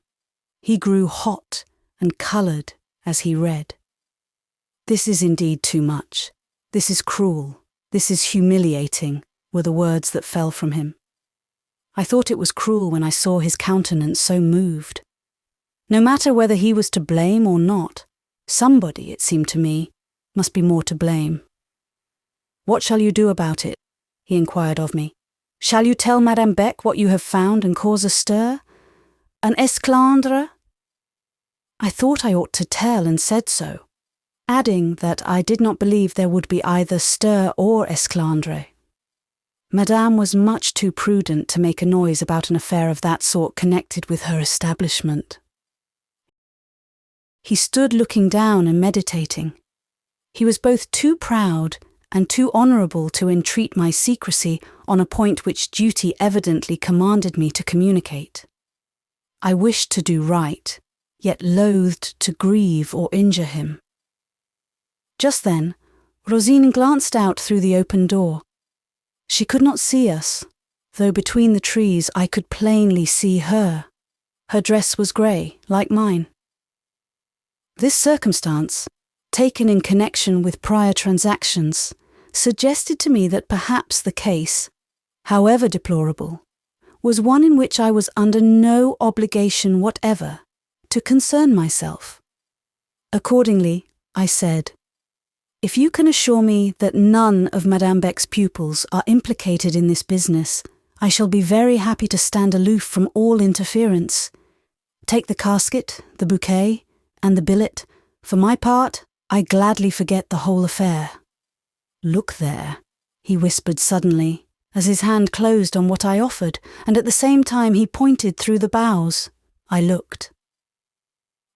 He grew hot and coloured as he read. "This is indeed too much. This is cruel. This is humiliating," were the words that fell from him. I thought it was cruel when I saw his countenance so moved. No matter whether he was to blame or not, somebody, it seemed to me, must be more to blame. "What shall you do about it?" he inquired of me. "Shall you tell Madame Beck what you have found and cause a stir? An esclandre?" I thought I ought to tell and said so, adding that I did not believe there would be either stir or esclandre. Madame was much too prudent to make a noise about an affair of that sort connected with her establishment. He stood looking down and meditating. He was both too proud and too honourable to entreat my secrecy on a point which duty evidently commanded me to communicate. I wished to do right, yet loathed to grieve or injure him. Just then, Rosine glanced out through the open door. She could not see us, though between the trees I could plainly see her. Her dress was grey, like mine. This circumstance, taken in connection with prior transactions, suggested to me that perhaps the case, however deplorable, was one in which I was under no obligation whatever to concern myself. Accordingly, I said, "If you can assure me that none of Madame Beck's pupils are implicated in this business, I shall be very happy to stand aloof from all interference. Take the casket, the bouquet, and the billet. For my part, I gladly forget the whole affair." "Look there," he whispered suddenly, as his hand closed on what I offered, and at the same time he pointed through the boughs. I looked.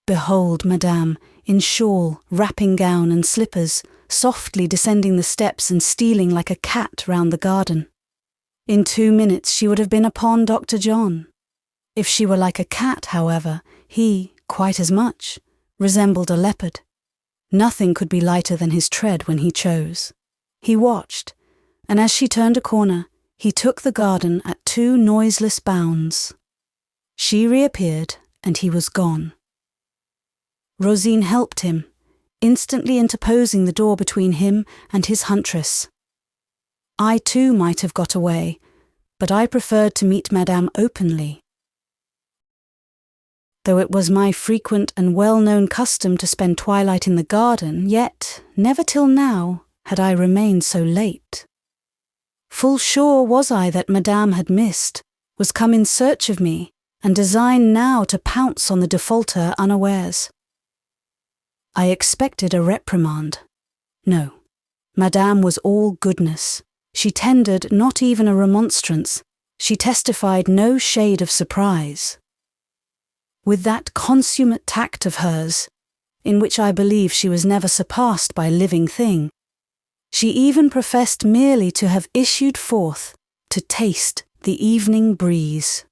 Behold Madame, in shawl, wrapping gown and slippers, softly descending the steps and stealing like a cat round the garden. In 2 minutes she would have been upon Dr. John. If she were like a cat, however, he, quite as much, resembled a leopard. Nothing could be lighter than his tread when he chose. He watched, and as she turned a corner, he took the garden at 2 noiseless bounds. She reappeared, and he was gone. Rosine helped him, instantly interposing the door between him and his huntress. I too might have got away, but I preferred to meet Madame openly. Though it was my frequent and well-known custom to spend twilight in the garden, yet never till now had I remained so late. Full sure was I that Madame had missed, was come in search of me, and designed now to pounce on the defaulter unawares. I expected a reprimand. No, Madame was all goodness. She tendered not even a remonstrance. She testified no shade of surprise. With that consummate tact of hers, in which I believe she was never surpassed by living thing, she even professed merely to have issued forth to taste the evening breeze.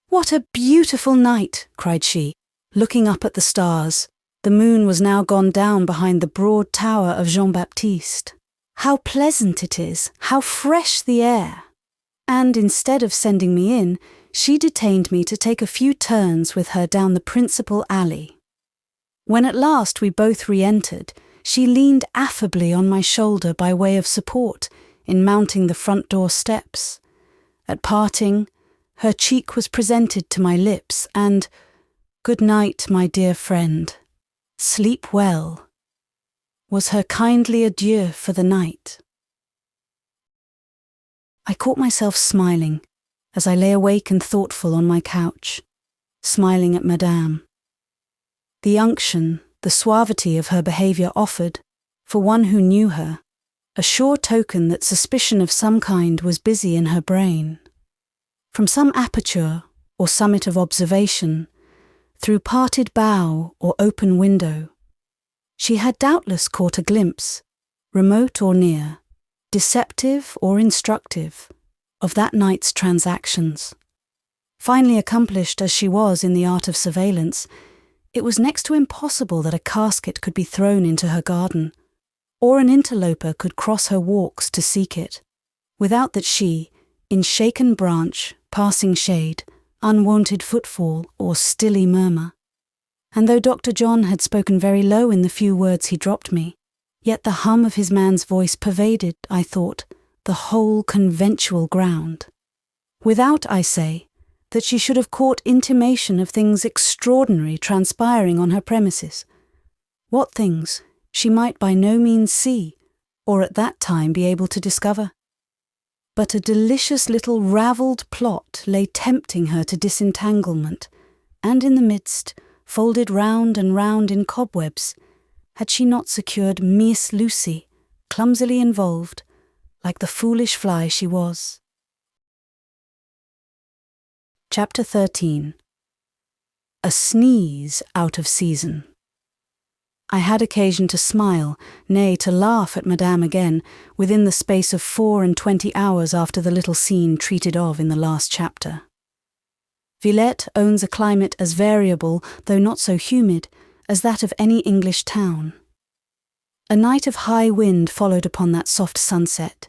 "What a beautiful night!" cried she, looking up at the stars. The moon was now gone down behind the broad tower of Jean-Baptiste. "How pleasant it is! How fresh the air!" And instead of sending me in, she detained me to take a few turns with her down the principal alley. When at last we both re-entered, she leaned affably on my shoulder by way of support in mounting the front door steps. At parting, her cheek was presented to my lips, and "Good night, my dear friend. Sleep well," was her kindly adieu for the night. I caught myself smiling as I lay awake and thoughtful on my couch, smiling at Madame. The unction, the suavity of her behaviour offered, for one who knew her, a sure token that suspicion of some kind was busy in her brain. From some aperture or summit of observation, through parted bough or open window, she had doubtless caught a glimpse, remote or near, deceptive or instructive, of that night's transactions. Finely accomplished as she was in the art of surveillance, it was next to impossible that a casket could be thrown into her garden, or an interloper could cross her walks to seek it, without that she, in shaken branch passing shade, unwonted footfall, or stilly murmur. And though Dr. John had spoken very low in the few words he dropped me, yet the hum of his man's voice pervaded, I thought, the whole conventual ground. Without, I say, that she should have caught intimation of things extraordinary transpiring on her premises. What things she might by no means see, or at that time be able to discover. But a delicious little ravelled plot lay tempting her to disentanglement, and in the midst, folded round and round in cobwebs, had she not secured Miss Lucy, clumsily involved, like the foolish fly she was. Chapter 13. A sneeze out of season. I had occasion to smile, nay, to laugh at Madame again, within the space of 24 hours after the little scene treated of in the last chapter. Villette owns a climate as variable, though not so humid, as that of any English town. A night of high wind followed upon that soft sunset,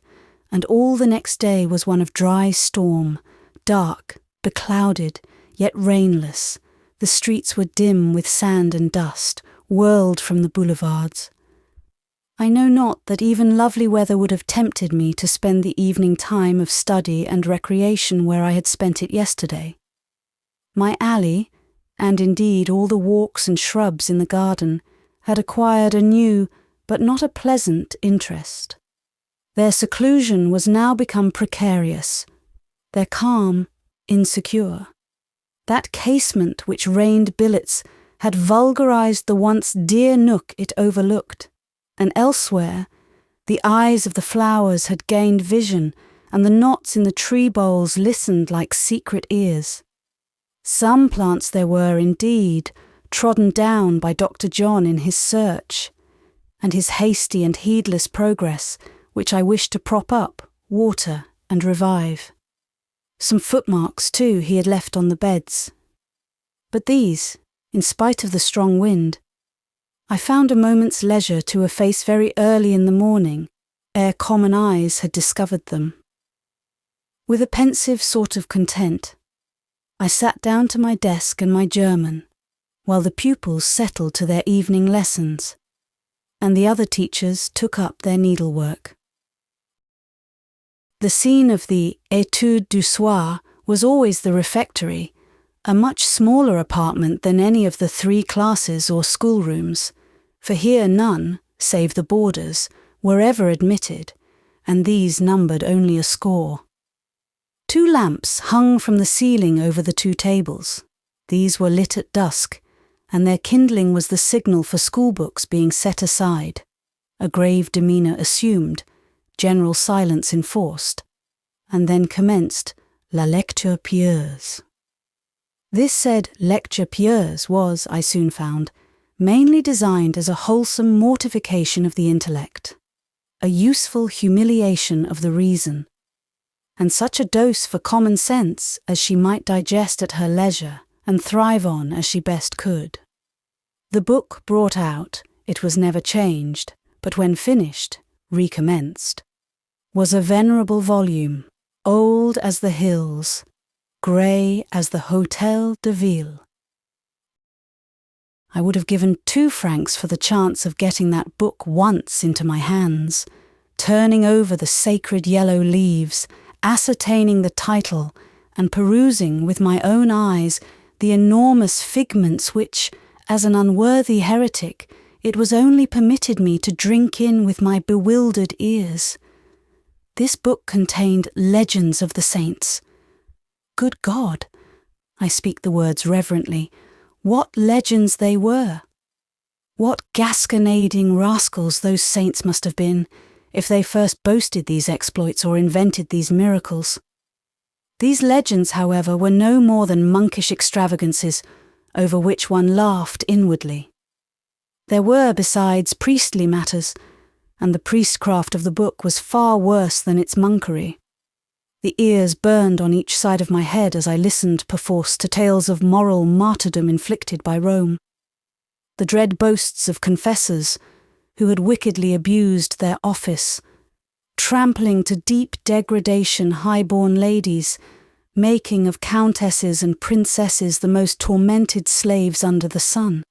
and all the next day was one of dry storm, dark, beclouded, yet rainless. The streets were dim with sand and dust, whirled from the boulevards. I know not that even lovely weather would have tempted me to spend the evening time of study and recreation where I had spent it yesterday. My alley, and indeed all the walks and shrubs in the garden, had acquired a new, but not a pleasant, interest. Their seclusion was now become precarious, their calm insecure. That casement which rained billets had vulgarized the once dear nook it overlooked, and elsewhere the eyes of the flowers had gained vision, and the knots in the tree boles listened like secret ears. Some plants there were, indeed, trodden down by Dr. John in his search, and his hasty and heedless progress, which I wished to prop up, water, and revive. Some footmarks, too, he had left on the beds. But these, in spite of the strong wind, I found a moment's leisure to efface very early in the morning, ere common eyes had discovered them. With a pensive sort of content, I sat down to my desk and my German, while the pupils settled to their evening lessons, and the other teachers took up their needlework. The scene of the étude du soir was always the refectory, a much smaller apartment than any of the 3 classes or schoolrooms, for here none, save the boarders, were ever admitted, and these numbered only a score. 2 lamps hung from the ceiling over the 2 tables. These were lit at dusk, and their kindling was the signal for schoolbooks being set aside, a grave demeanour assumed, general silence enforced, and then commenced la lecture pieuse. This said lecture pieuse was, I soon found, mainly designed as a wholesome mortification of the intellect, a useful humiliation of the reason, and such a dose for common sense as she might digest at her leisure and thrive on as she best could. The book brought out, it was never changed, but when finished, recommenced, was a venerable volume, old as the hills, grey as the Hôtel de Ville. I would have given 2 francs for the chance of getting that book once into my hands, turning over the sacred yellow leaves, ascertaining the title, and perusing with my own eyes the enormous figments which, as an unworthy heretic, it was only permitted me to drink in with my bewildered ears. This book contained legends of the saints. Good God, I speak the words reverently, what legends they were! What gasconading rascals those saints must have been, if they first boasted these exploits or invented these miracles. These legends, however, were no more than monkish extravagances, over which one laughed inwardly. There were, besides, priestly matters, and the priestcraft of the book was far worse than its monkery. The ears burned on each side of my head as I listened perforce to tales of moral martyrdom inflicted by Rome. The dread boasts of confessors, who had wickedly abused their office, trampling to deep degradation high-born ladies, making of countesses and princesses the most tormented slaves under the sun.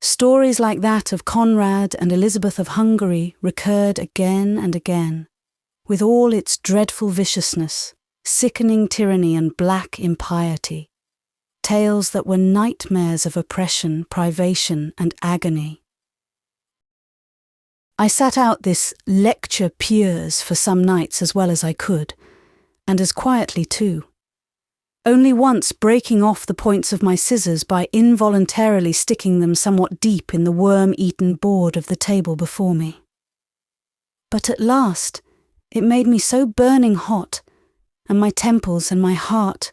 Stories like that of Conrad and Elizabeth of Hungary recurred again and again, with all its dreadful viciousness, sickening tyranny and black impiety, tales that were nightmares of oppression, privation, and agony. I sat out this lecture pieuse for some nights as well as I could, and as quietly too, only once breaking off the points of my scissors by involuntarily sticking them somewhat deep in the worm-eaten board of the table before me. But at last it made me so burning hot, and my temples and my heart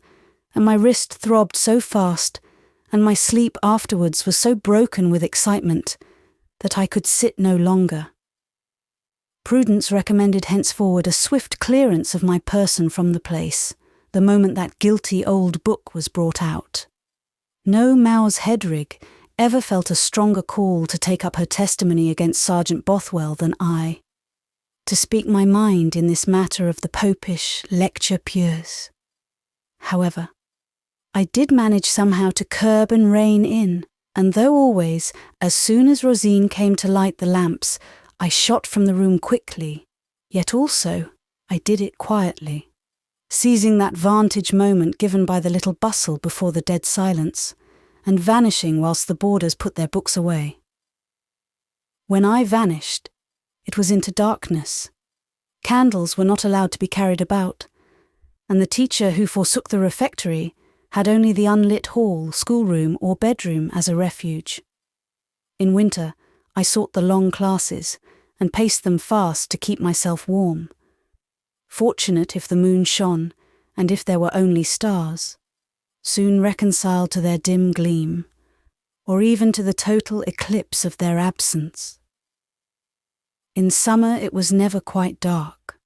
and my wrist throbbed so fast, and my sleep afterwards was so broken with excitement, that I could sit no longer. Prudence recommended henceforward a swift clearance of my person from the place, the moment that guilty old book was brought out. No Mouse Headrig ever felt a stronger call to take up her testimony against Sergeant Bothwell than I, to speak my mind in this matter of the popish lecture pieuse. However, I did manage somehow to curb and rein in, and though always, as soon as Rosine came to light the lamps, I shot from the room quickly, yet also I did it quietly, seizing that vantage moment given by the little bustle before the dead silence, and vanishing whilst the boarders put their books away. When I vanished, it was into darkness. Candles were not allowed to be carried about, and the teacher who forsook the refectory had only the unlit hall, schoolroom, or bedroom as a refuge. In winter, I sought the long classes, and paced them fast to keep myself warm. Fortunate if the moon shone, and if there were only stars, soon reconciled to their dim gleam, or even to the total eclipse of their absence. In summer it was never quite dark,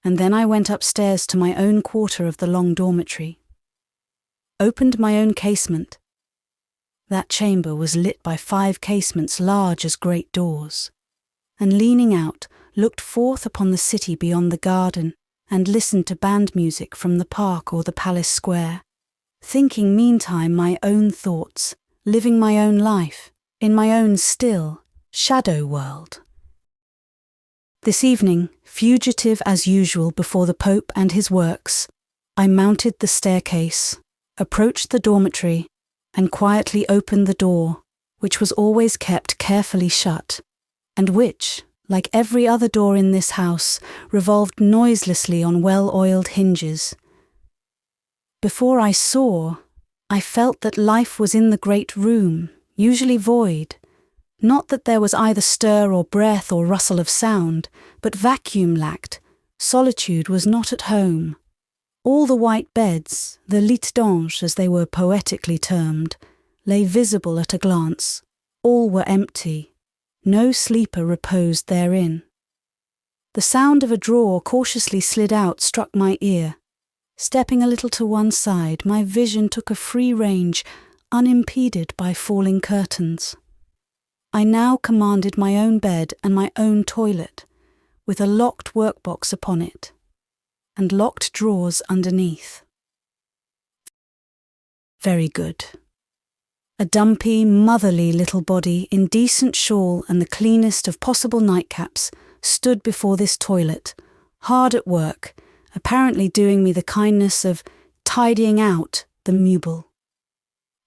and then I went upstairs to my own quarter of the long dormitory, opened my own casement. That chamber was lit by 5 casements large as great doors, and leaning out, looked forth upon the city beyond the garden, and listened to band music from the park or the palace square, thinking meantime my own thoughts, living my own life, in my own still, shadow world. This evening, fugitive as usual before the Pope and his works, I mounted the staircase, approached the dormitory, and quietly opened the door, which was always kept carefully shut, and which, like every other door in this house, revolved noiselessly on well-oiled hinges. Before I saw, I felt that life was in the great room, usually void, not that there was either stir or breath or rustle of sound, but vacuum lacked, solitude was not at home. All the white beds, the lits d'ange as they were poetically termed, lay visible at a glance. All were empty. No sleeper reposed therein. The sound of a drawer cautiously slid out struck my ear. Stepping a little to one side, my vision took a free range, unimpeded by falling curtains. I now commanded my own bed and my own toilet, with a locked workbox upon it, and locked drawers underneath. Very good. A dumpy, motherly little body in decent shawl and the cleanest of possible nightcaps stood before this toilet, hard at work, apparently doing me the kindness of tidying out the meuble.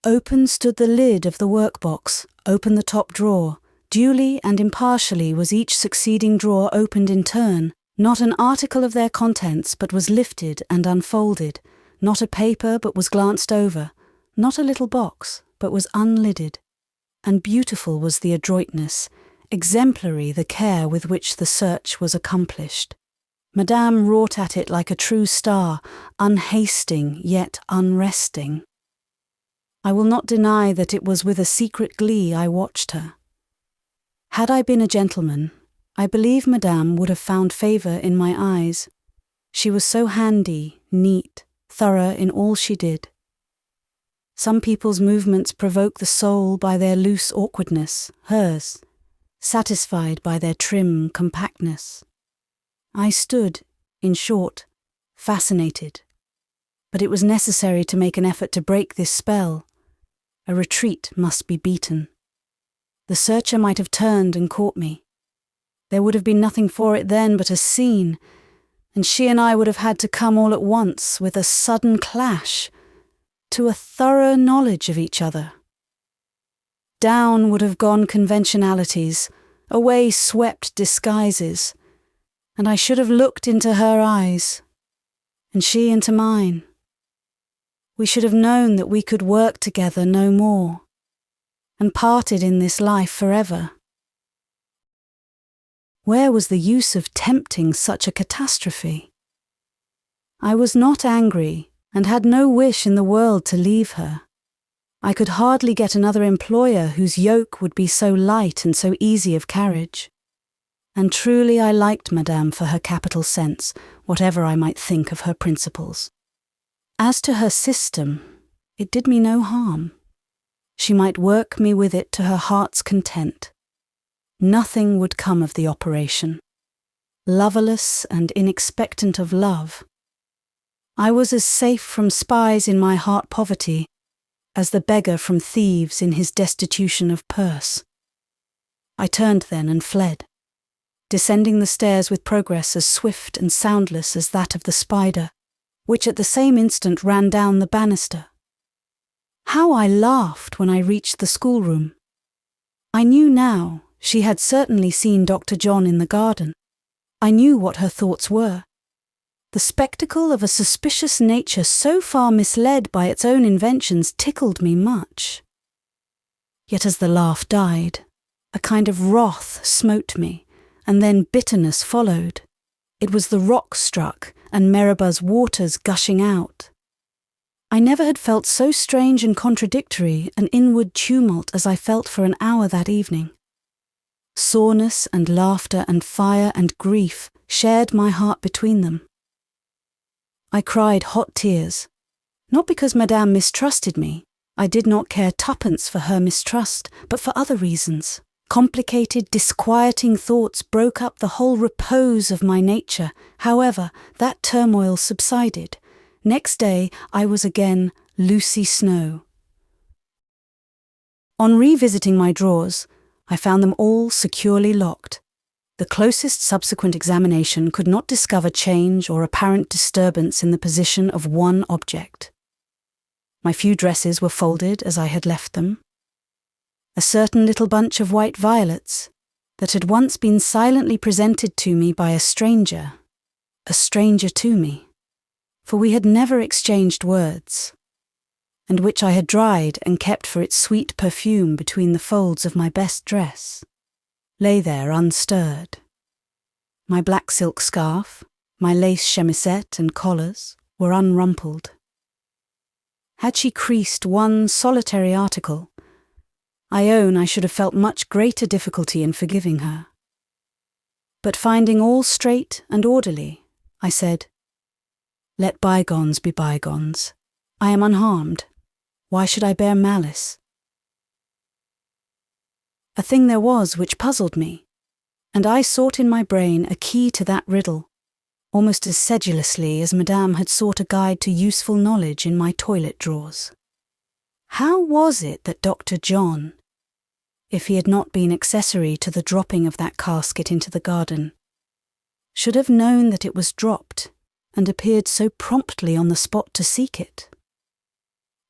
Open stood the lid of the workbox, open the top drawer. Duly and impartially was each succeeding drawer opened in turn. Not an article of their contents but was lifted and unfolded, not a paper but was glanced over, not a little box but was unlidded. And beautiful was the adroitness, exemplary the care with which the search was accomplished. Madame wrought at it like a true star, unhasting yet unresting. I will not deny that it was with a secret glee I watched her. Had I been a gentleman, I believe Madame would have found favour in my eyes. She was so handy, neat, thorough in all she did. Some people's movements provoke the soul by their loose awkwardness, hers, satisfied by their trim compactness. I stood, in short, fascinated, But it was necessary to make an effort to break this spell. A retreat must be beaten. The searcher might have turned and caught me. There would have been nothing for it then but a scene, and she and I would have had to come all at once, with a sudden clash, to a thorough knowledge of each other. Down would have gone conventionalities, away swept disguises, and I should have looked into her eyes, and she into mine. We should have known that we could work together no more, and parted in this life forever. Where was the use of tempting such a catastrophe? I was not angry, and had no wish in the world to leave her. I could hardly get another employer whose yoke would be so light and so easy of carriage. And truly I liked Madame for her capital sense, whatever I might think of her principles. As to her system, it did me no harm. She might work me with it to her heart's content. Nothing would come of the operation. Loverless and inexpectant of love, I was as safe from spies in my heart poverty as the beggar from thieves in his destitution of purse. I turned then and fled, descending the stairs with progress as swift and soundless as that of the spider, which at the same instant ran down the banister. How I laughed when I reached the schoolroom. I knew now she had certainly seen Dr. John in the garden. I knew what her thoughts were. The spectacle of a suspicious nature so far misled by its own inventions tickled me much. Yet as the laugh died, a kind of wrath smote me, and then bitterness followed. It was the rock struck and Meribah's waters gushing out. I never had felt so strange and contradictory an inward tumult as I felt for an hour that evening. Soreness and laughter and fire and grief shared my heart between them. I cried hot tears, not because Madame mistrusted me. I did not care twopence for her mistrust, but for other reasons. Complicated, disquieting thoughts broke up the whole repose of my nature. However, that turmoil subsided. Next day I was again Lucy Snowe. On revisiting my drawers, I found them all securely locked. The closest subsequent examination could not discover change or apparent disturbance in the position of one object. My few dresses were folded as I had left them. A certain little bunch of white violets that had once been silently presented to me by a stranger to me, for we had never exchanged words, and which I had dried and kept for its sweet perfume between the folds of my best dress, lay there unstirred. My black silk scarf, my lace chemisette and collars were unrumpled. Had she creased one solitary article, I own I should have felt much greater difficulty in forgiving her. But finding all straight and orderly, I said, "Let bygones be bygones. I am unharmed. Why should I bear malice?" A thing there was which puzzled me, and I sought in my brain a key to that riddle, almost as sedulously as Madame had sought a guide to useful knowledge in my toilet drawers. How was it that Dr. John, if he had not been accessory to the dropping of that casket into the garden, should have known that it was dropped and appeared so promptly on the spot to seek it?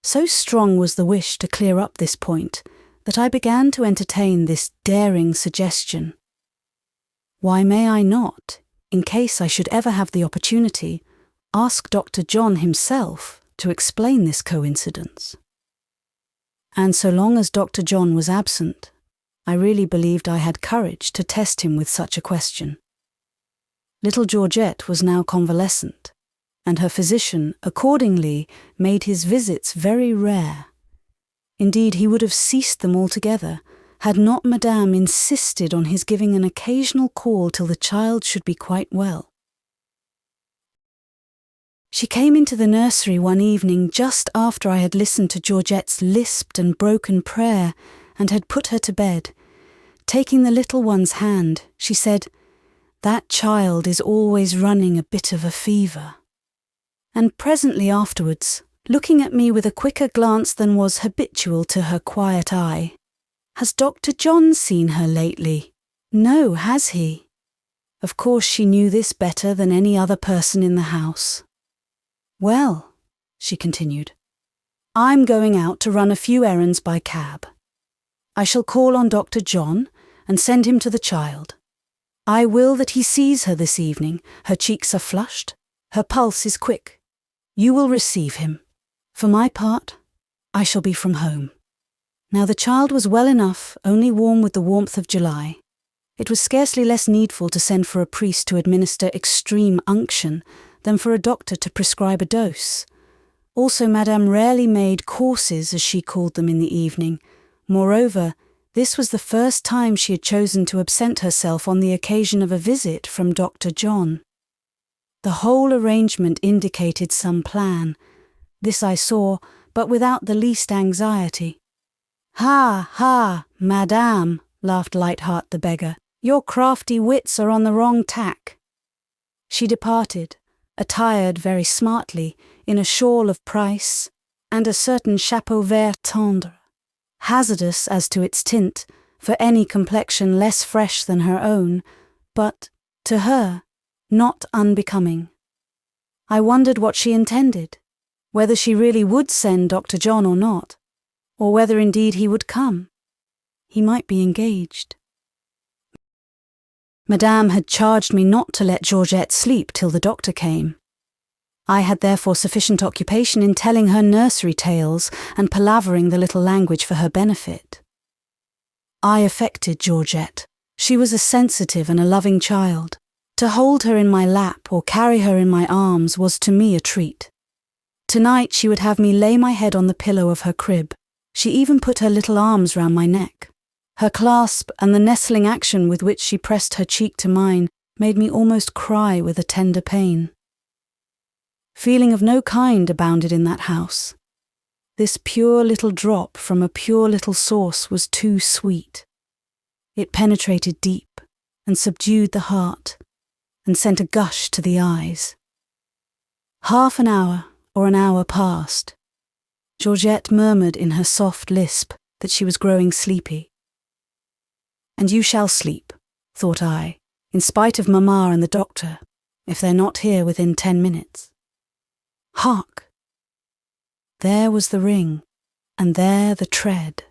So strong was the wish to clear up this point that I began to entertain this daring suggestion. Why may I not, in case I should ever have the opportunity, ask Dr. John himself to explain this coincidence? And so long as Dr. John was absent, I really believed I had courage to test him with such a question. Little Georgette was now convalescent, and her physician accordingly made his visits very rare. Indeed, he would have ceased them altogether, had not Madame insisted on his giving an occasional call till the child should be quite well. She came into the nursery one evening just after I had listened to Georgette's lisped and broken prayer and had put her to bed. Taking the little one's hand, she said, "That child is always running a bit of a fever." and presently afterwards, looking at me with a quicker glance than was habitual to her quiet eye. "Has Dr. John seen her lately?" "No, has he?" Of course she knew this better than any other person in the house. "Well," she continued, "I'm going out to run a few errands by cab. I shall call on Dr. John and send him to the child. I will that he sees her this evening. Her cheeks are flushed, her pulse is quick. You will receive him. For my part, I shall be from home." Now the child was well enough, only warm with the warmth of July. It was scarcely less needful to send for a priest to administer extreme unction than for a doctor to prescribe a dose. Also, Madame rarely made courses, as she called them, in the evening. Moreover, this was the first time she had chosen to absent herself on the occasion of a visit from Dr. John. The whole arrangement indicated some plan. This I saw, but without the least anxiety. "Ha, ha, Madame," laughed Light-Heart the beggar, "your crafty wits are on the wrong tack." She departed, attired very smartly, in a shawl of price, and a certain chapeau vert tendre, hazardous as to its tint, for any complexion less fresh than her own, but, to her, not unbecoming. I wondered what she intended, whether she really would send Dr. John or not, or whether indeed he would come. He might be engaged. Madame had charged me not to let Georgette sleep till the doctor came. I had therefore sufficient occupation in telling her nursery tales and palavering the little language for her benefit. I affected Georgette. She was a sensitive and a loving child. To hold her in my lap or carry her in my arms was to me a treat. Tonight she would have me lay my head on the pillow of her crib. She even put her little arms round my neck. Her clasp and the nestling action with which she pressed her cheek to mine made me almost cry with a tender pain. Feeling of no kind abounded in that house. This pure little drop from a pure little source was too sweet. It penetrated deep and subdued the heart and sent a gush to the eyes. Half an hour or an hour passed. Georgette murmured in her soft lisp that she was growing sleepy. "And you shall sleep," thought I, "in spite of Mamma and the doctor, if they're not here within 10 minutes. Hark! There was the ring, and there the tread,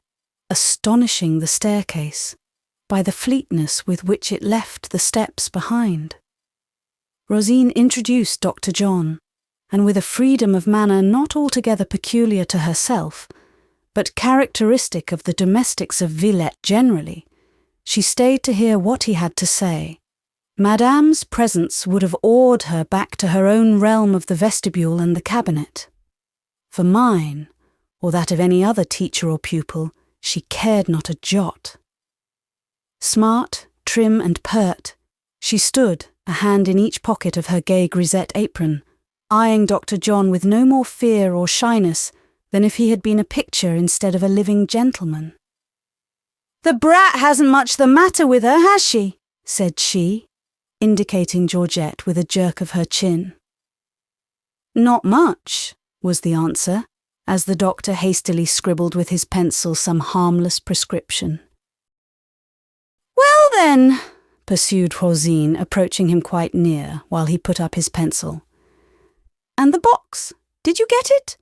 astonishing the staircase, by the fleetness with which it left the steps behind. Rosine introduced Dr. John, and with a freedom of manner not altogether peculiar to herself, but characteristic of the domestics of Villette generally, she stayed to hear what he had to say. Madame's presence would have awed her back to her own realm of the vestibule and the cabinet. For mine, or that of any other teacher or pupil, she cared not a jot. Smart, trim and pert, she stood, a hand in each pocket of her gay grisette apron, eyeing Dr. John with no more fear or shyness than if he had been a picture instead of a living gentleman. "The brat hasn't much the matter with her, has she?" said she, indicating Georgette with a jerk of her chin. "Not much," was the answer, as the doctor hastily scribbled with his pencil some harmless prescription. "Well then," pursued Rosine, approaching him quite near while he put up his pencil. "And the box, did you get it?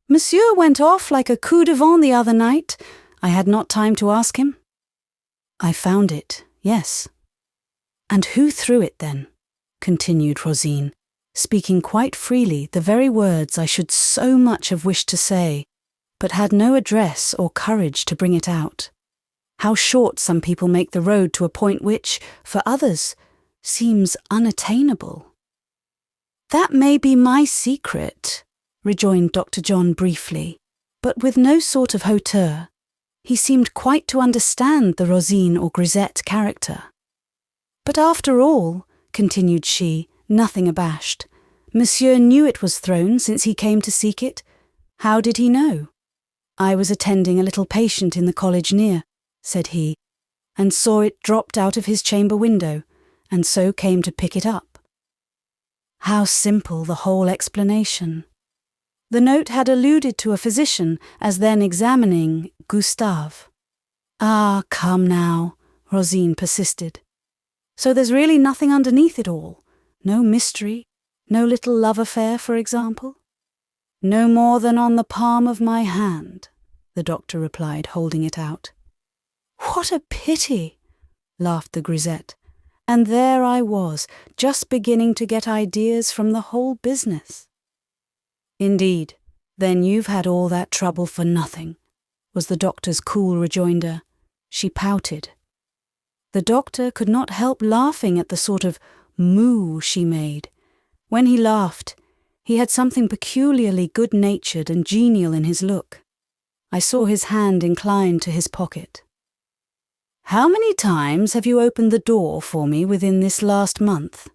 Monsieur went off like a coup de vent the other night. I had not time to ask him." "I found it, yes." "And who threw it then?" continued Rosine, speaking quite freely the very words I should so much have wished to say, but had no address or courage to bring it out. How short some people make the road to a point which, for others, seems unattainable. "That may be my secret," rejoined Dr. John briefly, but with no sort of hauteur. He seemed quite to understand the Rosine or grisette character. "But after all," continued she, nothing abashed, "Monsieur knew it was thrown since he came to seek it. How did he know?" "I was attending a little patient in the college near," said he, "and saw it dropped out of his chamber window, and so came to pick it up." How simple the whole explanation. The note had alluded to a physician as then examining Gustave. Ah, come now, Rosine persisted. So there's really nothing underneath it all? No mystery? No little love affair, for example? No more than on the palm of my hand, the doctor replied, holding it out. What a pity, laughed the grisette. And there I was, just beginning to get ideas from the whole business. Indeed, then you've had all that trouble for nothing, was the doctor's cool rejoinder. She pouted. The doctor could not help laughing at the sort of moo she made. When he laughed, he had something peculiarly good-natured and genial in his look. I saw his hand inclined to his pocket. How many times have you opened the door for me within this last month?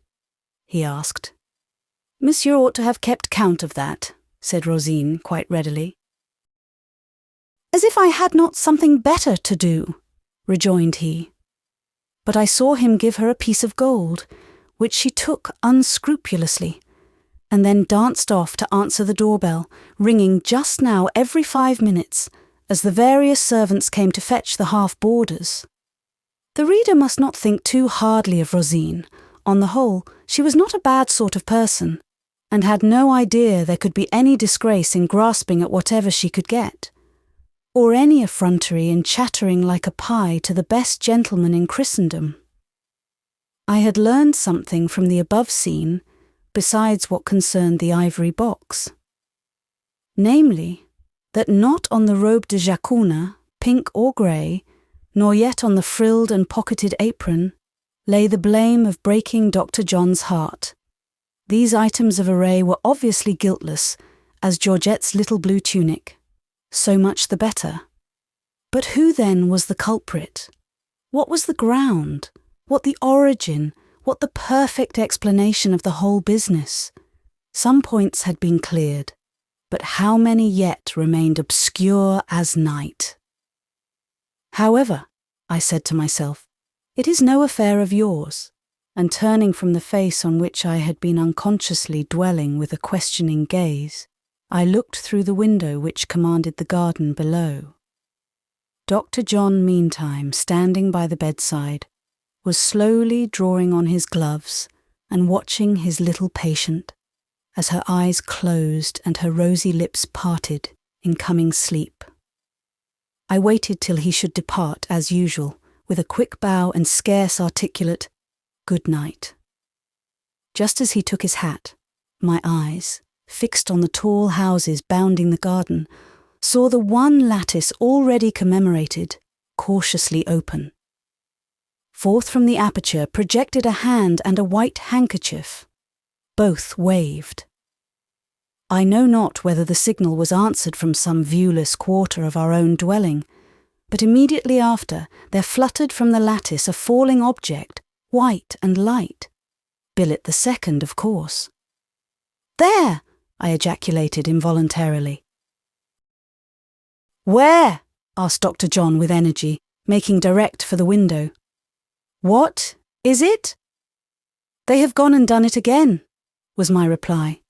He asked. Monsieur ought to have kept count of that, said Rosine quite readily. As if I had not something better to do, rejoined he. But I saw him give her a piece of gold, which she took unscrupulously, and then danced off to answer the doorbell, ringing just now every 5 minutes, as the various servants came to fetch the half-boarders. The reader must not think too hardly of Rosine. On the whole, she was not a bad sort of person, and had no idea there could be any disgrace in grasping at whatever she could get, or any effrontery in chattering like a pie to the best gentleman in Christendom. I had learned something from the above scene, besides what concerned the ivory box. Namely, that not on the robe de jacquuna, pink or grey, nor yet on the frilled and pocketed apron, lay the blame of breaking Dr. John's heart. These items of array were obviously guiltless, as Georgette's little blue tunic. So much the better. But who then was the culprit? What was the ground? What the origin? What the perfect explanation of the whole business? Some points had been cleared, but how many yet remained obscure as night? However, I said to myself, it is no affair of yours, and turning from the face on which I had been unconsciously dwelling with a questioning gaze, I looked through the window which commanded the garden below. Dr. John, meantime, standing by the bedside, was slowly drawing on his gloves and watching his little patient, as her eyes closed and her rosy lips parted in coming sleep. I waited till he should depart as usual, with a quick bow and scarce articulate, "Good night." Just as he took his hat, my eyes, fixed on the tall houses bounding the garden, saw the one lattice already commemorated, cautiously open. Forth from the aperture projected a hand and a white handkerchief. Both waved. I know not whether the signal was answered from some viewless quarter of our own dwelling, but immediately after there fluttered from the lattice a falling object, white and light. Villette II, of course. "There!" I ejaculated involuntarily. "Where?" asked Dr. John with energy, making direct for the window. "What? Is it?" "They have gone and done it again," was my reply.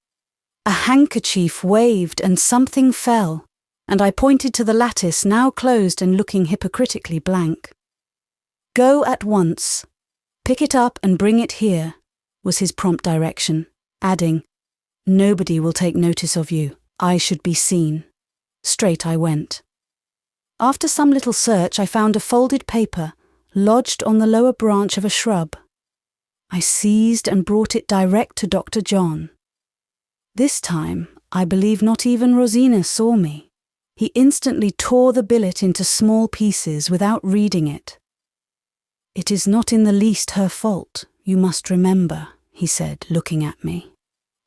A handkerchief waved and something fell, and I pointed to the lattice now closed and looking hypocritically blank. "Go at once. Pick it up and bring it here," was his prompt direction, adding, "Nobody will take notice of you. I should be seen." Straight I went. After some little search I found a folded paper, lodged on the lower branch of a shrub. I seized and brought it direct to Dr. John. This time, I believe not even Rosina saw me. He instantly tore the billet into small pieces without reading it. "It is not in the least her fault, you must remember," he said, looking at me.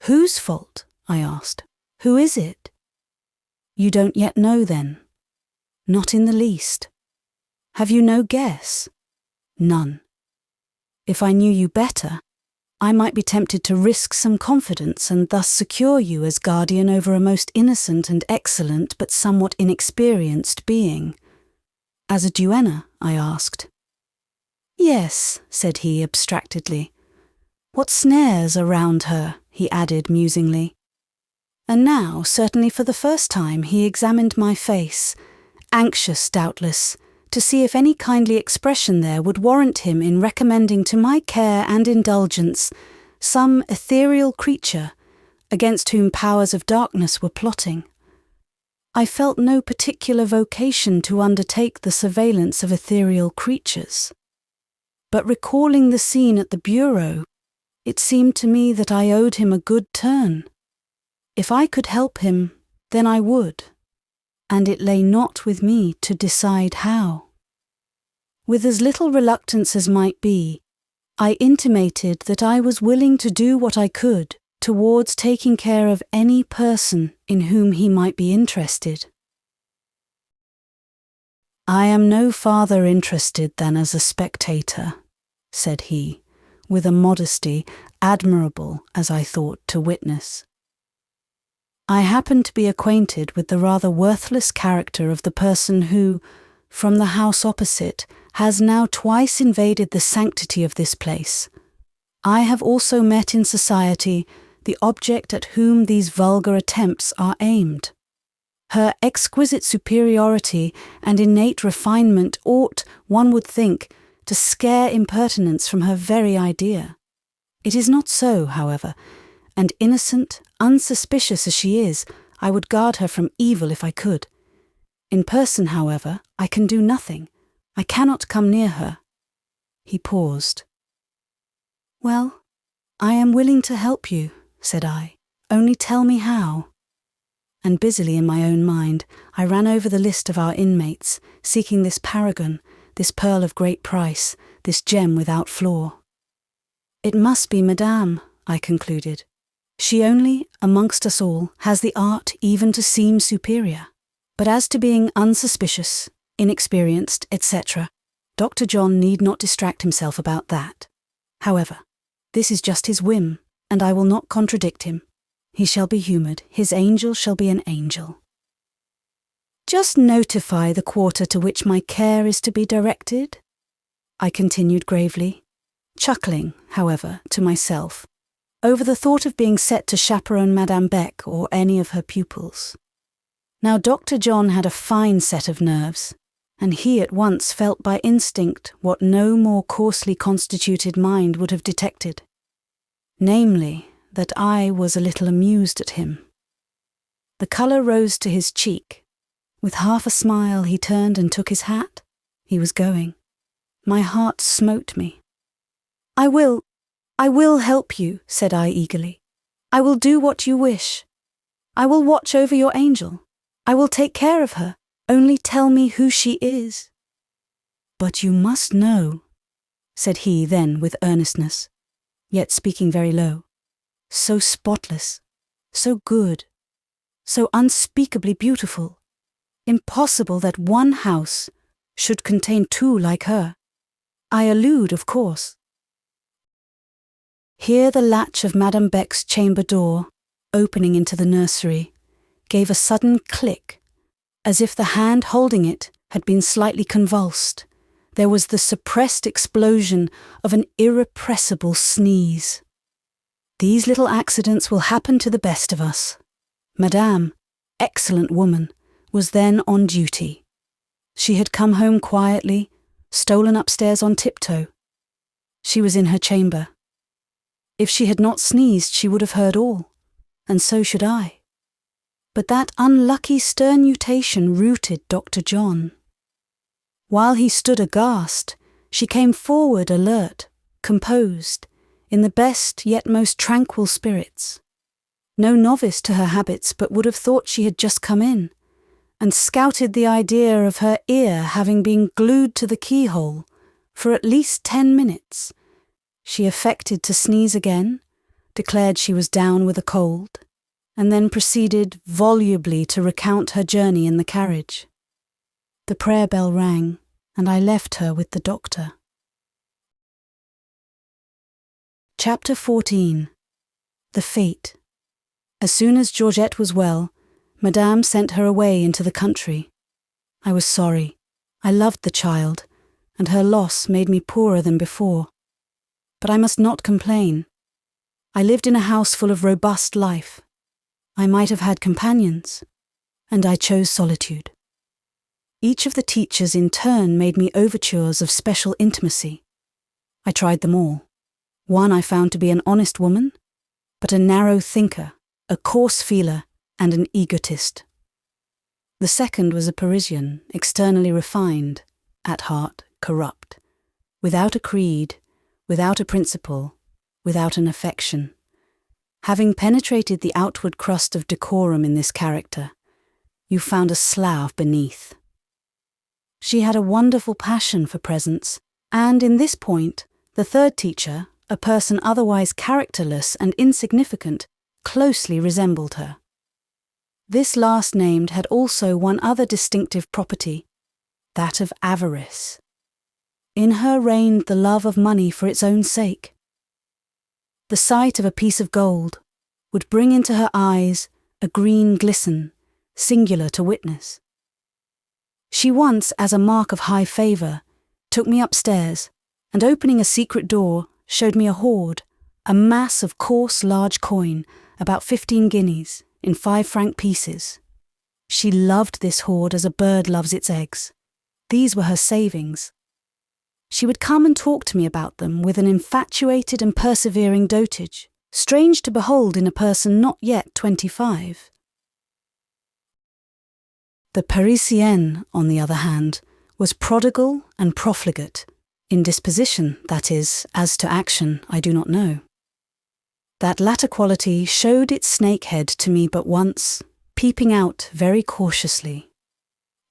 "Whose fault?" I asked. "Who is it?" "You don't yet know, then?" "Not in the least." "Have you no guess?" "None." "If I knew you better, I might be tempted to risk some confidence and thus secure you as guardian over a most innocent and excellent but somewhat inexperienced being." "As a duenna?" I asked. "Yes," said he abstractedly. "What snares are round her, he added musingly. And now, certainly for the first time, he examined my face, anxious, doubtless, to see if any kindly expression there would warrant him in recommending to my care and indulgence some ethereal creature against whom powers of darkness were plotting. I felt no particular vocation to undertake the surveillance of ethereal creatures. But recalling the scene at the bureau, it seemed to me that I owed him a good turn. If I could help him, then I would, and it lay not with me to decide how. With as little reluctance as might be, I intimated that I was willing to do what I could towards taking care of any person in whom he might be interested. "I am no farther interested than as a spectator," said he, with a modesty admirable, as I thought, to witness. I happen to be acquainted with the rather worthless character of the person who, from the house opposite, has now twice invaded the sanctity of this place. I have also met in society the object at whom these vulgar attempts are aimed. Her exquisite superiority and innate refinement ought, one would think, to scare impertinence from her very idea. It is not so, however, and innocent, unsuspicious as she is, I would guard her from evil if I could. In person, however, I can do nothing. I cannot come near her. He paused. "Well, I am willing to help you," said I. "Only tell me how." And busily in my own mind, I ran over the list of our inmates, seeking this paragon, this pearl of great price, this gem without flaw. "It must be Madame," I concluded. "She only, amongst us all, has the art even to seem superior. But as to being unsuspicious, inexperienced, etc., Dr. John need not distract himself about that. However, this is just his whim, and I will not contradict him. He shall be humoured, his angel shall be an angel. Just notify the quarter to which my care is to be directed," I continued gravely, chuckling, however, to myself, over the thought of being set to chaperone Madame Beck or any of her pupils. Now Dr. John had a fine set of nerves, and he at once felt by instinct what no more coarsely constituted mind would have detected, namely, that I was a little amused at him. The colour rose to his cheek. With half a smile he turned and took his hat. He was going. My heart smote me. I will help you," said I eagerly. "I will do what you wish. I will watch over your angel. I will take care of her. Only tell me who she is." "But you must know," said he then with earnestness, yet speaking very low. "So spotless, so good, so unspeakably beautiful. Impossible that one house should contain two like her. I allude, of course." Here the latch of Madame Beck's chamber door, opening into the nursery, gave a sudden click, as if the hand holding it had been slightly convulsed. There was the suppressed explosion of an irrepressible sneeze. These little accidents will happen to the best of us. Madame, excellent woman, was then on duty. She had come home quietly, stolen upstairs on tiptoe. She was in her chamber. If she had not sneezed, she would have heard all, and so should I. But that unlucky sternutation rooted Dr. John. While he stood aghast, she came forward alert, composed, in the best yet most tranquil spirits. No novice to her habits, but would have thought she had just come in, and scouted the idea of her ear having been glued to the keyhole for at least 10 minutes. She affected to sneeze again, declared she was down with a cold, and then proceeded volubly to recount her journey in the carriage. The prayer bell rang, and I left her with the doctor. Chapter 14. The Fête. As soon as Georgette was well, Madame sent her away into the country. I was sorry. I loved the child, and her loss made me poorer than before. But I must not complain. I lived in a house full of robust life. I might have had companions, and I chose solitude. Each of the teachers in turn made me overtures of special intimacy. I tried them all. One I found to be an honest woman, but a narrow thinker, a coarse feeler, and an egotist. The second was a Parisian, externally refined, at heart corrupt, without a creed, without a principle, without an affection. Having penetrated the outward crust of decorum in this character, you found a slough beneath. She had a wonderful passion for presents, and in this point, the third teacher, a person otherwise characterless and insignificant, closely resembled her. This last named had also one other distinctive property, that of avarice. In her reigned the love of money for its own sake. The sight of a piece of gold would bring into her eyes a green glisten, singular to witness. She once, as a mark of high favour, took me upstairs, and opening a secret door, showed me a hoard, a mass of coarse large coin, about 15 guineas, in 5-franc pieces. She loved this hoard as a bird loves its eggs. These were her savings. She would come and talk to me about them with an infatuated and persevering dotage, strange to behold in a person not yet 25. The Parisienne, on the other hand, was prodigal and profligate, in disposition, that is, as to action, I do not know. That latter quality showed its snakehead to me but once, peeping out very cautiously.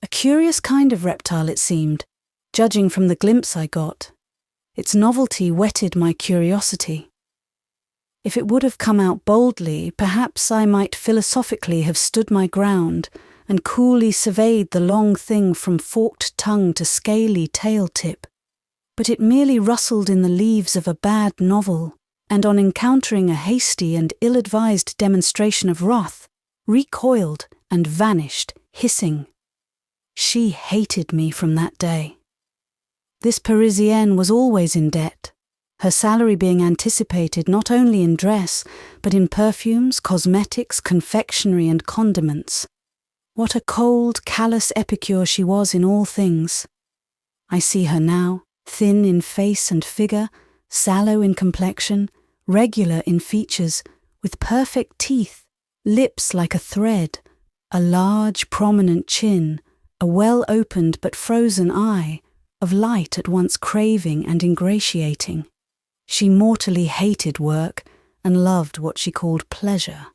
A curious kind of reptile it seemed, judging from the glimpse I got. Its novelty whetted my curiosity. If it would have come out boldly, perhaps I might philosophically have stood my ground and coolly surveyed the long thing from forked tongue to scaly tail tip. But it merely rustled in the leaves of a bad novel, and on encountering a hasty and ill-advised demonstration of wrath, recoiled and vanished, hissing. She hated me from that day. This Parisienne was always in debt, her salary being anticipated not only in dress, but in perfumes, cosmetics, confectionery, and condiments. What a cold, callous epicure she was in all things. I see her now, thin in face and figure, sallow in complexion, regular in features, with perfect teeth, lips like a thread, a large, prominent chin, a well-opened but frozen eye, of light at once craving and ingratiating. She mortally hated work and loved what she called pleasure,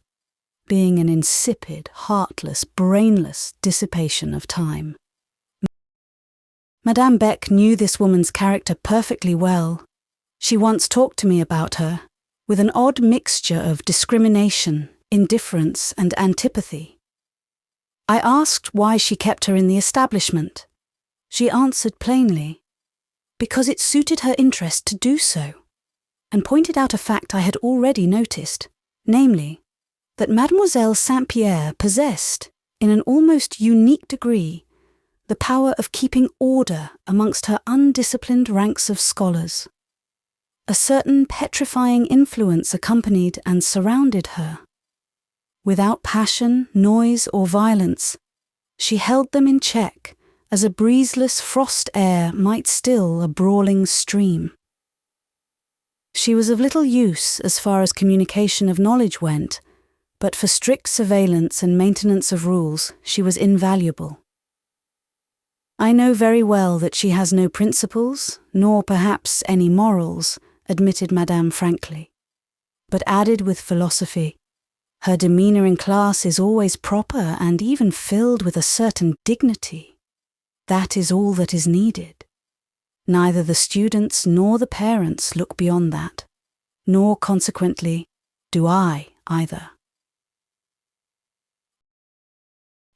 being an insipid, heartless, brainless dissipation of time. Madame Beck knew this woman's character perfectly well. She once talked to me about her, with an odd mixture of discrimination, indifference, and antipathy. I asked why she kept her in the establishment. She answered plainly, because it suited her interest to do so, and pointed out a fact I had already noticed, namely, that Mademoiselle Saint-Pierre possessed, in an almost unique degree, the power of keeping order amongst her undisciplined ranks of scholars. A certain petrifying influence accompanied and surrounded her. Without passion, noise, or violence, she held them in check, as a breezeless frost air might still a brawling stream. She was of little use as far as communication of knowledge went, but for strict surveillance and maintenance of rules she was invaluable. I know very well that she has no principles, nor perhaps any morals, admitted Madame frankly, but added with philosophy, her demeanour in class is always proper and even filled with a certain dignity. That is all that is needed. Neither the students nor the parents look beyond that, nor consequently do I either.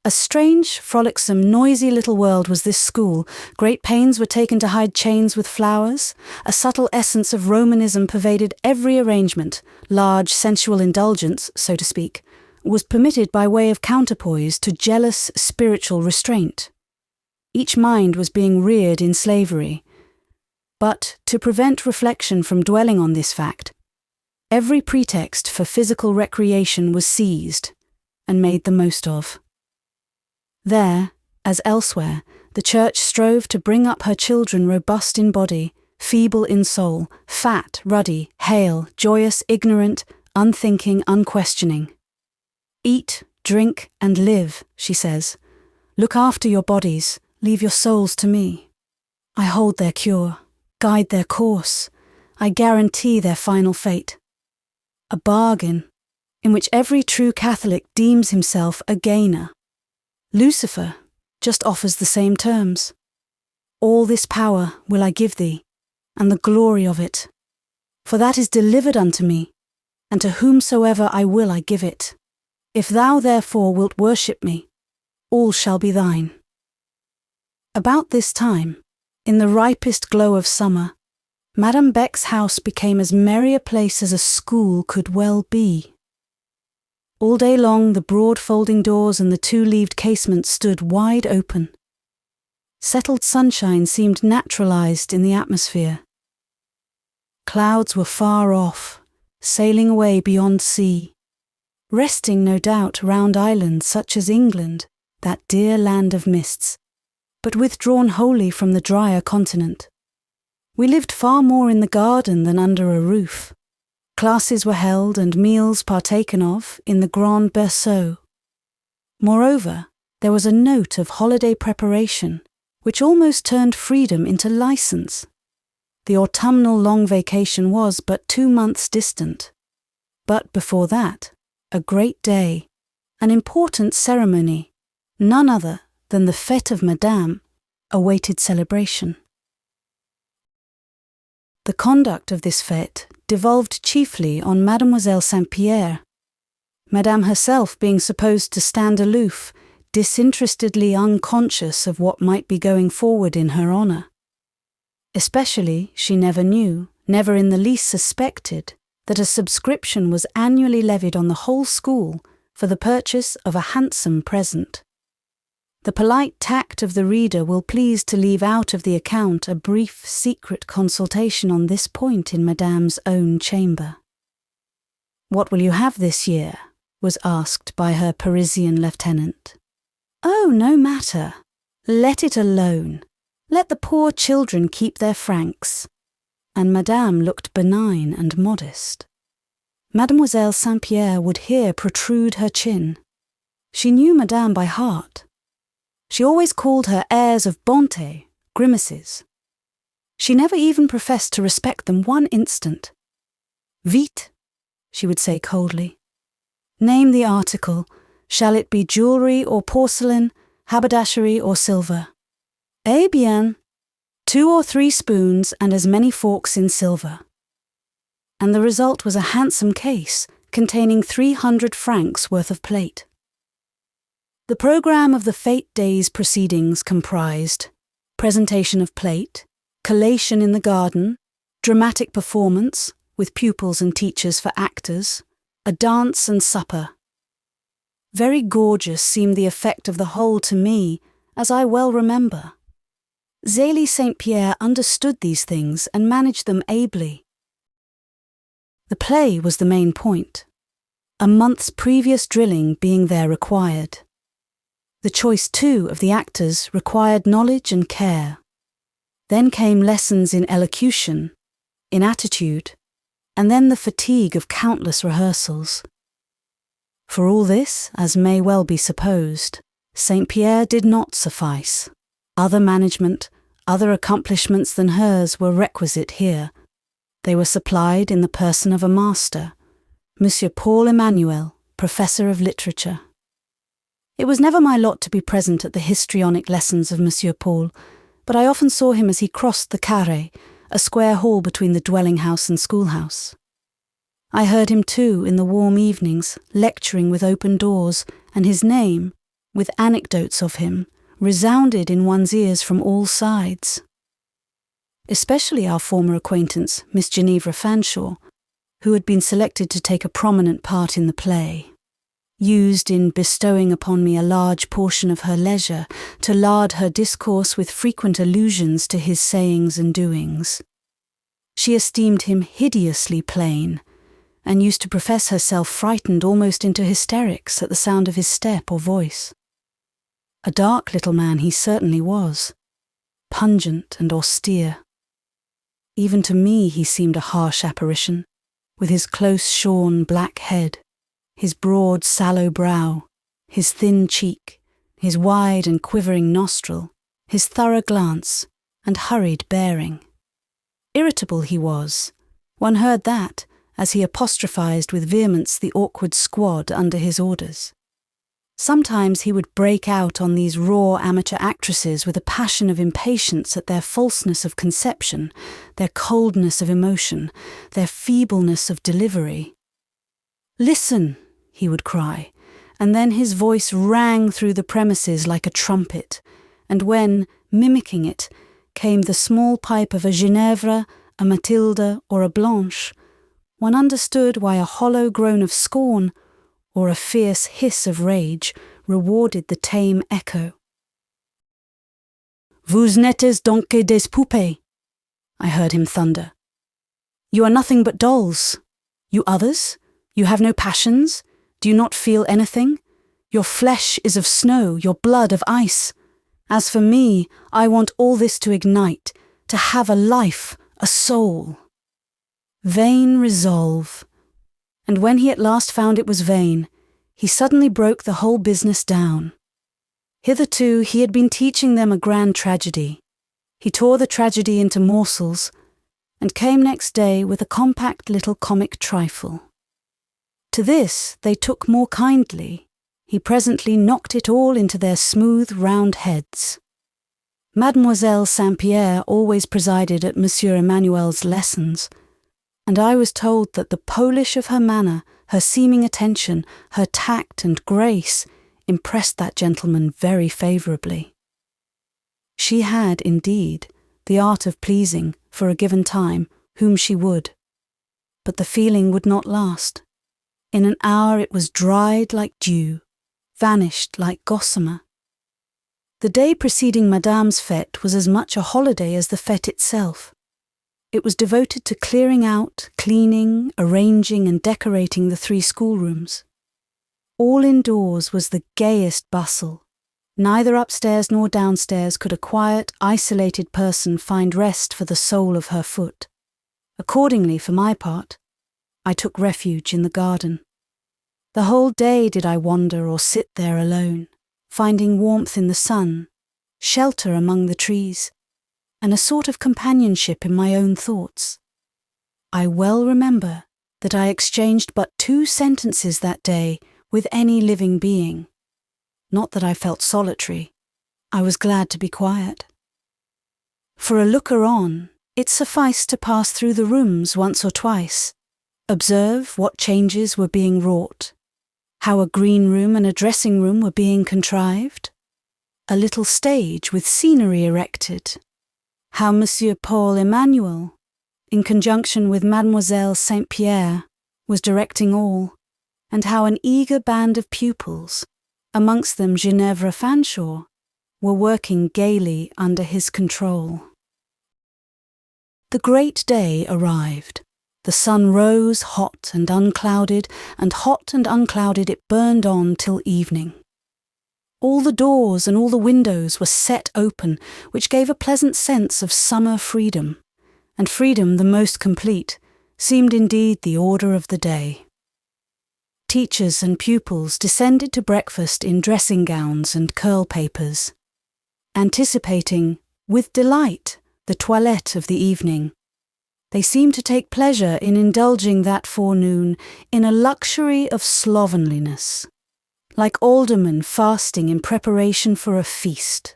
A strange, frolicsome, noisy little world was this school. Great pains were taken to hide chains with flowers. A subtle essence of Romanism pervaded every arrangement. Large sensual indulgence, so to speak, was permitted by way of counterpoise to jealous spiritual restraint. Each mind was being reared in slavery. But, to prevent reflection from dwelling on this fact, Every pretext for physical recreation was seized and made the most of. There, as elsewhere, the Church strove to bring up her children robust in body, feeble in soul, fat, ruddy, hale, joyous, ignorant, unthinking, unquestioning. Eat, drink, and live, she says. Look after your bodies, leave your souls to me. I hold their cure, guide their course, I guarantee their final fate. A bargain in which every true Catholic deems himself a gainer. Lucifer just offers the same terms. All this power will I give thee, and the glory of it. For that is delivered unto me, and to whomsoever I will I give it. If thou therefore wilt worship me, all shall be thine. About this time, in the ripest glow of summer, Madame Beck's house became as merry a place as a school could well be. All day long the broad folding doors and the two-leaved casements stood wide open. Settled sunshine seemed naturalized in the atmosphere. Clouds were far off, sailing away beyond sea, resting no doubt round islands such as England, that dear land of mists, but withdrawn wholly from the drier continent. We lived far more in the garden than under a roof. Classes were held and meals partaken of in the Grand Berceau. Moreover, there was a note of holiday preparation, which almost turned freedom into license. The autumnal long vacation was but 2 months distant. But before that, a great day, an important ceremony, none other than the Fête of Madame, awaited celebration. The conduct of this fête devolved chiefly on Mademoiselle Saint-Pierre, Madame herself being supposed to stand aloof, disinterestedly unconscious of what might be going forward in her honour. Especially, she never knew, never in the least suspected, that a subscription was annually levied on the whole school for the purchase of a handsome present. The polite tact of the reader will please to leave out of the account a brief secret consultation on this point in Madame's own chamber. "What will you have this year?" was asked by her Parisian lieutenant. "Oh, no matter. Let it alone. Let the poor children keep their francs." And Madame looked benign and modest. Mademoiselle Saint-Pierre would here protrude her chin. She knew Madame by heart. She always called her airs of Bronte grimaces. She never even professed to respect them one instant. "Vite," she would say coldly. "Name the article. Shall it be jewellery or porcelain, haberdashery or silver?" "Eh bien, 2 or 3 spoons and as many forks in silver." And the result was a handsome case containing 300 francs worth of plate. The programme of the Fête day's proceedings comprised presentation of plate, collation in the garden, dramatic performance, with pupils and teachers for actors, a dance and supper. Very gorgeous seemed the effect of the whole to me, as I well remember. Zélie Saint-Pierre understood these things and managed them ably. The play was the main point, a month's previous drilling being there required. The choice, too, of the actors required knowledge and care. Then came lessons in elocution, in attitude, and then the fatigue of countless rehearsals. For all this, as may well be supposed, Saint-Pierre did not suffice. Other management, other accomplishments than hers were requisite here. They were supplied in the person of a master, Monsieur Paul Emmanuel, Professor of Literature. It was never my lot to be present at the histrionic lessons of Monsieur Paul, but I often saw him as he crossed the carré, a square hall between the dwelling-house and schoolhouse. I heard him too in the warm evenings, lecturing with open doors, and his name, with anecdotes of him, resounded in one's ears from all sides. Especially our former acquaintance, Miss Ginevra Fanshawe, who had been selected to take a prominent part in the play, used in bestowing upon me a large portion of her leisure to lard her discourse with frequent allusions to his sayings and doings. She esteemed him hideously plain, and used to profess herself frightened almost into hysterics at the sound of his step or voice. A dark little man he certainly was, pungent and austere. Even to me he seemed a harsh apparition, with his close-shorn black head, his broad sallow brow, his thin cheek, his wide and quivering nostril, his thorough glance, and hurried bearing. Irritable he was. One heard that, as he apostrophized with vehemence the awkward squad under his orders. Sometimes he would break out on these raw amateur actresses with a passion of impatience at their falseness of conception, their coldness of emotion, their feebleness of delivery. "Listen," he would cry, and then his voice rang through the premises like a trumpet, and when, mimicking it, came the small pipe of a Ginevra, a Matilda, or a Blanche, one understood why a hollow groan of scorn or a fierce hiss of rage rewarded the tame echo. "Vous n'êtes donc que des poupées," I heard him thunder. "You are nothing but dolls. You others? You have no passions? Do you not feel anything? Your flesh is of snow, your blood of ice. As for me, I want all this to ignite, to have a life, a soul." Vain resolve. And when he at last found it was vain, he suddenly broke the whole business down. Hitherto he had been teaching them a grand tragedy. He tore the tragedy into morsels, and came next day with a compact little comic trifle. To this they took more kindly. He presently knocked it all into their smooth, round heads. Mademoiselle Saint-Pierre always presided at Monsieur Emmanuel's lessons, and I was told that the polish of her manner, her seeming attention, her tact and grace impressed that gentleman very favourably. She had, indeed, the art of pleasing, for a given time, whom she would. But the feeling would not last. In an hour it was dried like dew, vanished like gossamer. The day preceding Madame's fête was as much a holiday as the fête itself. It was devoted to clearing out, cleaning, arranging and decorating the 3 schoolrooms. All indoors was the gayest bustle. Neither upstairs nor downstairs could a quiet, isolated person find rest for the sole of her foot. Accordingly, for my part, I took refuge in the garden. The whole day did I wander or sit there alone, finding warmth in the sun, shelter among the trees, and a sort of companionship in my own thoughts. I well remember that I exchanged but 2 sentences that day with any living being. Not that I felt solitary. I was glad to be quiet. For a looker-on, it sufficed to pass through the rooms once or twice, observe what changes were being wrought, how a green room and a dressing room were being contrived, a little stage with scenery erected, how Monsieur Paul Emmanuel, in conjunction with Mademoiselle Saint-Pierre, was directing all, and how an eager band of pupils, amongst them Ginevra Fanshawe, were working gaily under his control. The great day arrived. The sun rose hot and unclouded it burned on till evening. All the doors and all the windows were set open, which gave a pleasant sense of summer freedom, and freedom the most complete seemed indeed the order of the day. Teachers and pupils descended to breakfast in dressing gowns and curl papers, anticipating, with delight, the toilette of the evening. They seemed to take pleasure in indulging that forenoon in a luxury of slovenliness, like aldermen fasting in preparation for a feast.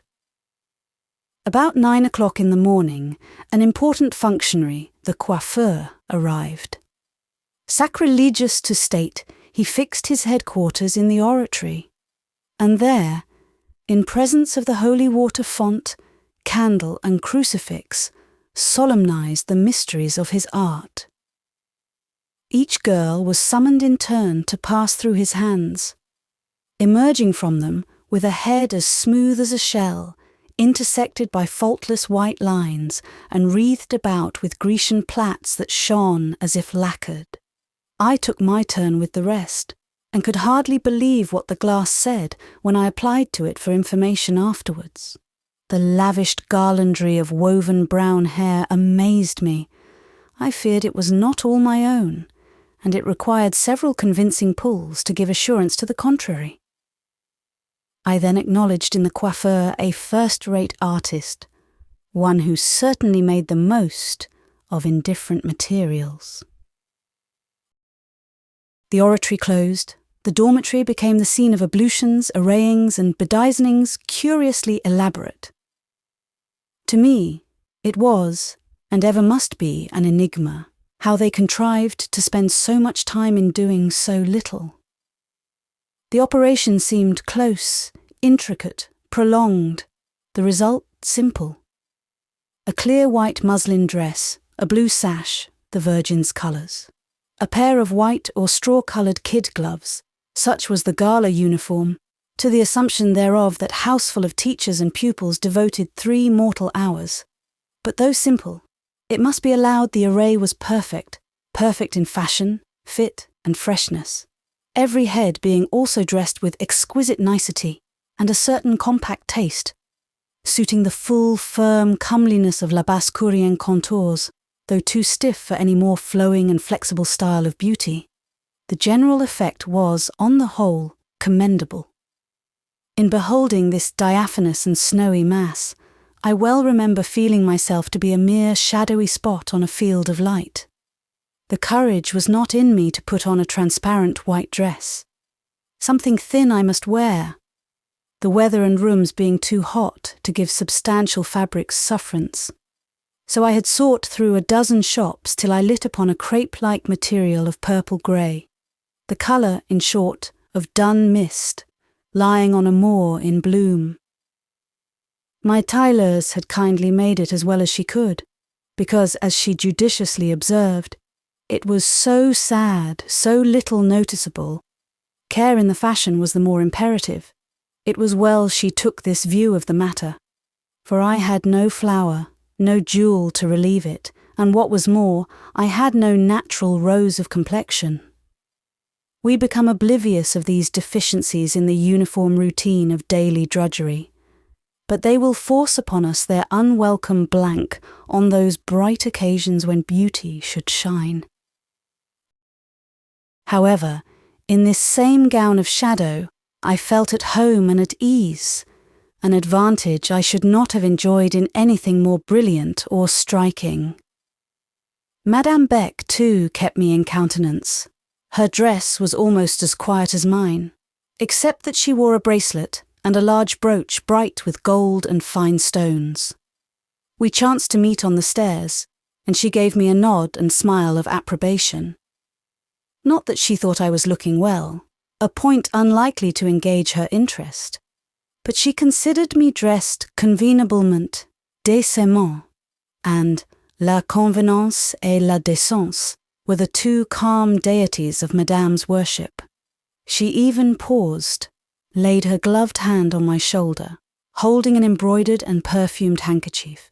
About 9 o'clock in the morning, an important functionary, the coiffeur, arrived. Sacrilegious to state, he fixed his headquarters in the oratory, and there, in presence of the holy water font, candle and crucifix, solemnized the mysteries of his art. Each girl was summoned in turn to pass through his hands, emerging from them with a head as smooth as a shell, intersected by faultless white lines and wreathed about with Grecian plaits that shone as if lacquered. I took my turn with the rest, and could hardly believe what the glass said when I applied to it for information afterwards. The lavished garlandry of woven brown hair amazed me. I feared it was not all my own, and it required several convincing pulls to give assurance to the contrary. I then acknowledged in the coiffeur a first-rate artist, one who certainly made the most of indifferent materials. The oratory closed. The dormitory became the scene of ablutions, arrayings, and bedizenings curiously elaborate. To me, it was, and ever must be, an enigma, how they contrived to spend so much time in doing so little. The operation seemed close, intricate, prolonged, the result simple. A clear white muslin dress, a blue sash, the Virgin's colours, a pair of white or straw-coloured kid gloves, such was the gala uniform, to the assumption thereof that houseful of teachers and pupils devoted 3 mortal hours. But though simple, it must be allowed the array was perfect in fashion, fit, and freshness, every head being also dressed with exquisite nicety and a certain compact taste, suiting the full, firm comeliness of la Basse-Courienne contours, though too stiff for any more flowing and flexible style of beauty. The general effect was, on the whole, commendable. In beholding this diaphanous and snowy mass, I well remember feeling myself to be a mere shadowy spot on a field of light. The courage was not in me to put on a transparent white dress. Something thin I must wear, the weather and rooms being too hot to give substantial fabrics sufferance. So I had sought through a dozen shops till I lit upon a crepe-like material of purple grey, the colour, in short, of dun mist, lying on a moor in bloom. My tailleuse had kindly made it as well as she could, because, as she judiciously observed, it was so sad, so little noticeable. Care in the fashion was the more imperative. It was well she took this view of the matter, for I had no flower, no jewel to relieve it, and what was more, I had no natural rose of complexion. We become oblivious of these deficiencies in the uniform routine of daily drudgery, but they will force upon us their unwelcome blank on those bright occasions when beauty should shine. However, in this same gown of shadow, I felt at home and at ease, an advantage I should not have enjoyed in anything more brilliant or striking. Madame Beck, too, kept me in countenance. Her dress was almost as quiet as mine, except that she wore a bracelet and a large brooch bright with gold and fine stones. We chanced to meet on the stairs, and she gave me a nod and smile of approbation. Not that she thought I was looking well, a point unlikely to engage her interest, but she considered me dressed convenablement, décemment, and la convenance et la décence were the 2 calm deities of Madame's worship. She even paused, laid her gloved hand on my shoulder, holding an embroidered and perfumed handkerchief,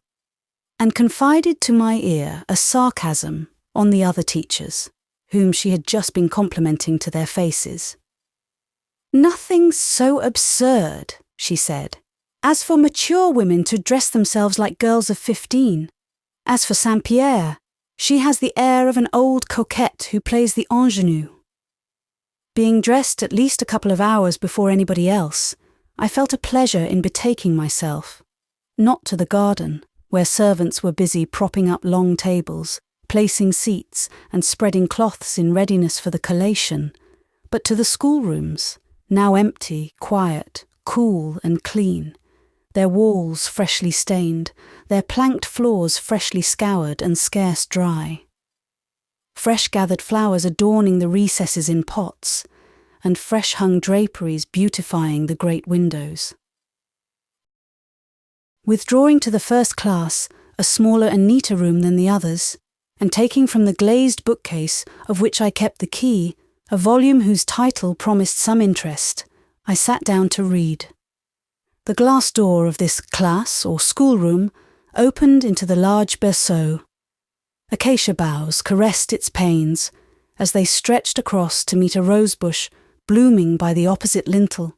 and confided to my ear a sarcasm on the other teachers, whom she had just been complimenting to their faces. "Nothing so absurd," she said, "as for mature women to dress themselves like girls of 15. As for Saint Pierre, she has the air of an old coquette who plays the ingenue." Being dressed at least a couple of hours before anybody else, I felt a pleasure in betaking myself, not to the garden, where servants were busy propping up long tables, placing seats, and spreading cloths in readiness for the collation, but to the schoolrooms, now empty, quiet, cool and clean, their walls freshly stained, their planked floors freshly scoured and scarce dry. Fresh-gathered flowers adorning the recesses in pots, and fresh-hung draperies beautifying the great windows. Withdrawing to the first class, a smaller and neater room than the others, and taking from the glazed bookcase, of which I kept the key, a volume whose title promised some interest, I sat down to read. The glass door of this classe or schoolroom opened into the large berceau. Acacia boughs caressed its panes, as they stretched across to meet a rosebush blooming by the opposite lintel.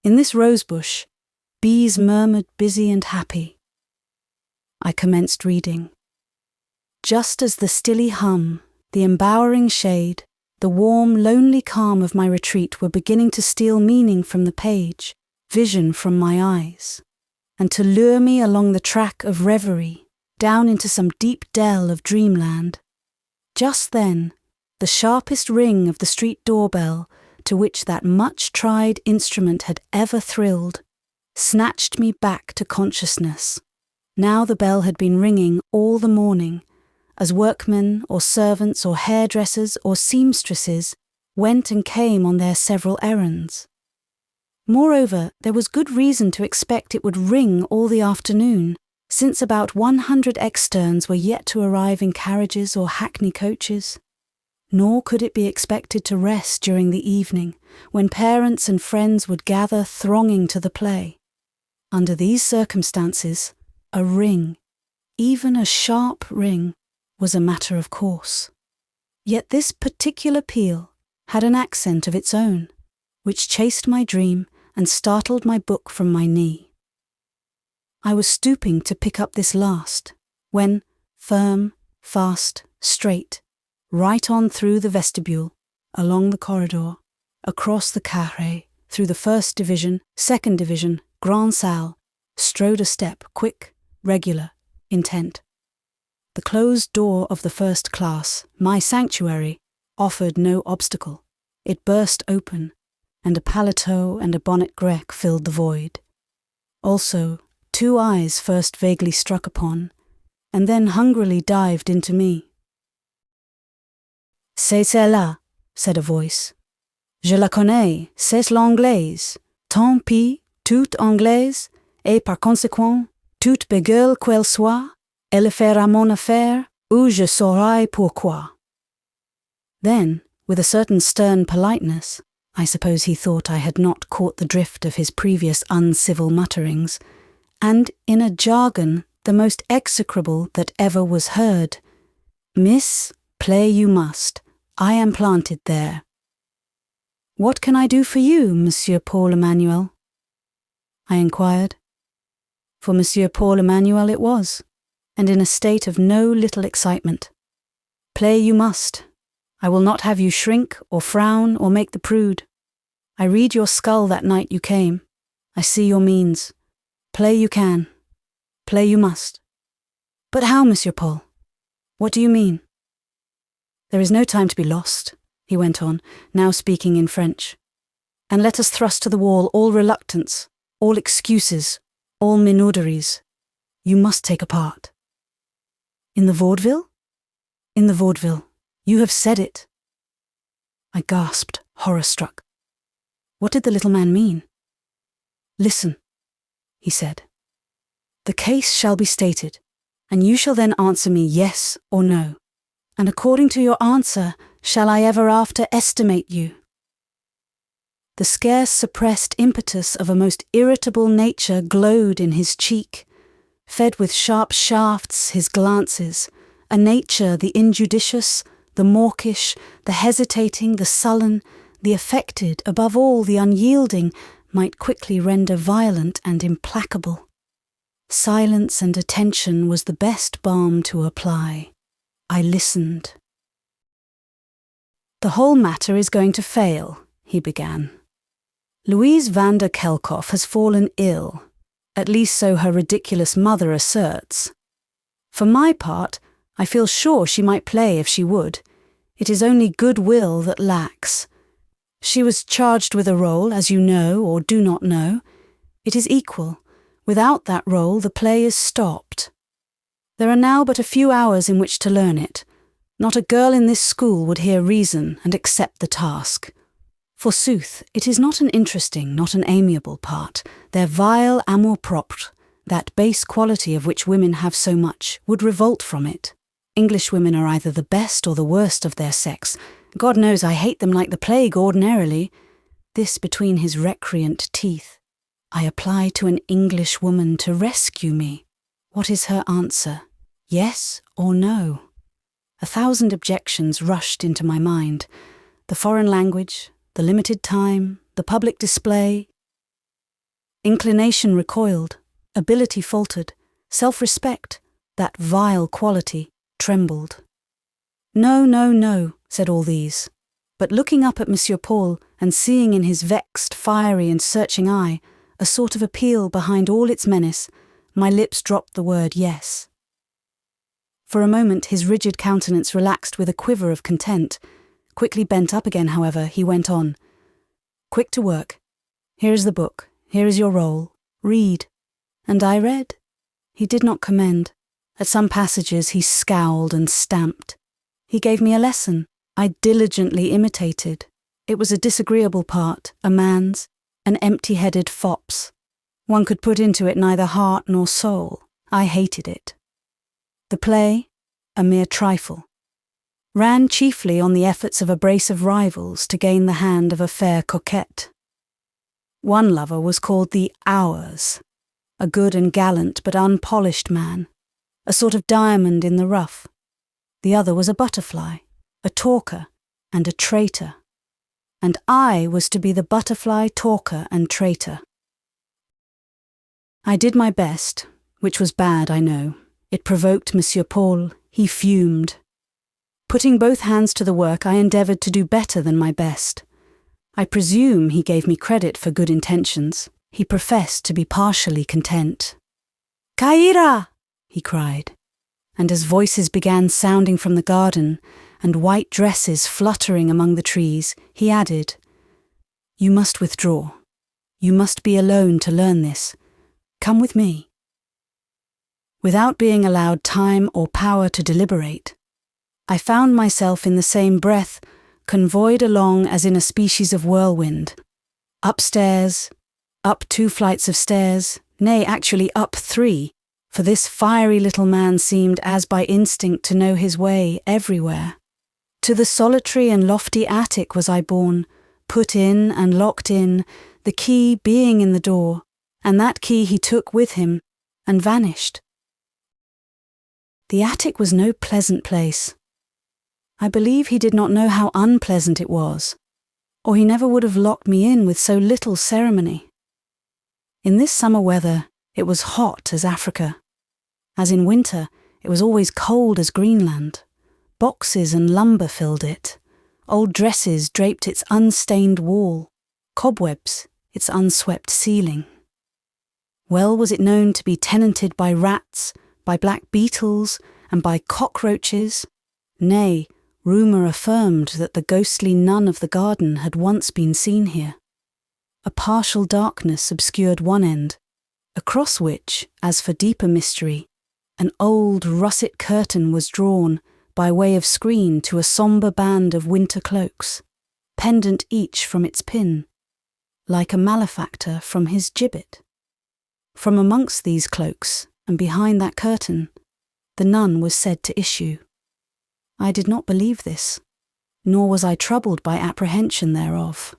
In this rosebush, bees murmured busy and happy. I commenced reading. Just as the stilly hum, the embowering shade, the warm, lonely calm of my retreat were beginning to steal meaning from the page, vision from my eyes, and to lure me along the track of reverie, down into some deep dell of dreamland. Just then, the sharpest ring of the street doorbell, to which that much-tried instrument had ever thrilled, snatched me back to consciousness. Now the bell had been ringing all the morning, as workmen or servants or hairdressers or seamstresses went and came on their several errands. Moreover, there was good reason to expect it would ring all the afternoon, since about 100 externes were yet to arrive in carriages or hackney coaches. Nor could it be expected to rest during the evening, when parents and friends would gather thronging to the play. Under these circumstances, a ring, even a sharp ring, was a matter of course. Yet this particular peal had an accent of its own, which chased my dream and startled my book from my knee. I was stooping to pick up this last, when, firm, fast, straight, right on through the vestibule, along the corridor, across the carré, through the first division, second division, grand salle, strode a step, quick, regular, intent. The closed door of the first class, my sanctuary, offered no obstacle. It burst open, and a paletot and a bonnet grec filled the void. Also, 2 eyes first vaguely struck upon, and then hungrily dived into me. "C'est celle-là," said a voice. "Je la connais, c'est l'anglaise. Tant pis, toute anglaise, et par conséquent, toute bégueule qu'elle soit, elle fera mon affaire, ou je saurai pourquoi." Then, with a certain stern politeness, I suppose he thought I had not caught the drift of his previous uncivil mutterings, and in a jargon the most execrable that ever was heard, "Miss, play you must. I am planted there." "What can I do for you, Monsieur Paul Emmanuel?" I inquired. For Monsieur Paul Emmanuel it was, and in a state of no little excitement. "Play you must. I will not have you shrink or frown or make the prude. I read your skull that night you came. I see your means. Play you can. Play you must." "But how, Monsieur Paul? What do you mean?" "There is no time to be lost," he went on, now speaking in French. "And let us thrust to the wall all reluctance, all excuses, all minauderies. You must take a part." "In the vaudeville?" "In the vaudeville. You have said it." I gasped, horror-struck. What did the little man mean? "Listen," he said. "The case shall be stated, and you shall then answer me yes or no. And according to your answer, shall I ever after estimate you?" The scarce suppressed impetus of a most irritable nature glowed in his cheek, fed with sharp shafts his glances, a nature the injudicious, the mawkish, the hesitating, the sullen, the affected, above all the unyielding, might quickly render violent and implacable. Silence and attention was the best balm to apply. I listened. "The whole matter is going to fail," he began. "Louise van der Kelkhoff has fallen ill, at least so her ridiculous mother asserts. For my part, I feel sure she might play if she would. It is only goodwill that lacks. She was charged with a role, as you know or do not know. It is equal. Without that role, the play is stopped. There are now but a few hours in which to learn it. Not a girl in this school would hear reason and accept the task. Forsooth, it is not an interesting, not an amiable part. Their vile amour-propre, that base quality of which women have so much, would revolt from it. English women are either the best or the worst of their sex. God knows I hate them like the plague ordinarily." This between his recreant teeth. "I apply to an English woman to rescue me. What is her answer? Yes or no? 1,000 objections rushed into my mind. The foreign language, the limited time, the public display. Inclination recoiled, ability faltered, self-respect, that vile quality, trembled. No, no, no, said all these. But looking up at Monsieur Paul and seeing in his vexed, fiery and searching eye a sort of appeal behind all its menace, my lips dropped the word yes. For a moment his rigid countenance relaxed with a quiver of content. Quickly bent up again, however, he went on. Quick to work. Here is the book. Here is your roll. Read. And I read. He did not commend. At some passages he scowled and stamped. He gave me a lesson. I diligently imitated. It was a disagreeable part, a man's, an empty-headed fop's. One could put into it neither heart nor soul. I hated it. The play, a mere trifle, ran chiefly on the efforts of a brace of rivals to gain the hand of a fair coquette. One lover was called the Hours, a good and gallant but unpolished man, a sort of diamond in the rough. The other was a butterfly, a talker, and a traitor. And I was to be the butterfly, talker, and traitor. I did my best, which was bad, I know. It provoked Monsieur Paul. He fumed. Putting both hands to the work, I endeavoured to do better than my best. I presume he gave me credit for good intentions. He professed to be partially content. "Caira!" he cried, and as voices began sounding from the garden, and white dresses fluttering among the trees, he added, "You must withdraw. You must be alone to learn this. Come with me." Without being allowed time or power to deliberate, I found myself in the same breath convoyed along as in a species of whirlwind. Upstairs, up 2 flights of stairs, nay, actually up 3, for this fiery little man seemed as by instinct to know his way everywhere. To the solitary and lofty attic was I borne, put in and locked in, the key being in the door, and that key he took with him, and vanished. The attic was no pleasant place. I believe he did not know how unpleasant it was, or he never would have locked me in with so little ceremony. In this summer weather, it was hot as Africa. As in winter, it was always cold as Greenland. Boxes and lumber filled it. Old dresses draped its unstained wall, cobwebs its unswept ceiling. Well was it known to be tenanted by rats, by black beetles, and by cockroaches. Nay, rumour affirmed that the ghostly nun of the garden had once been seen here. A partial darkness obscured one end, across which, as for deeper mystery, an old russet curtain was drawn by way of screen to a sombre band of winter cloaks, pendant each from its pin, like a malefactor from his gibbet. From amongst these cloaks, and behind that curtain, the nun was said to issue. I did not believe this, nor was I troubled by apprehension thereof.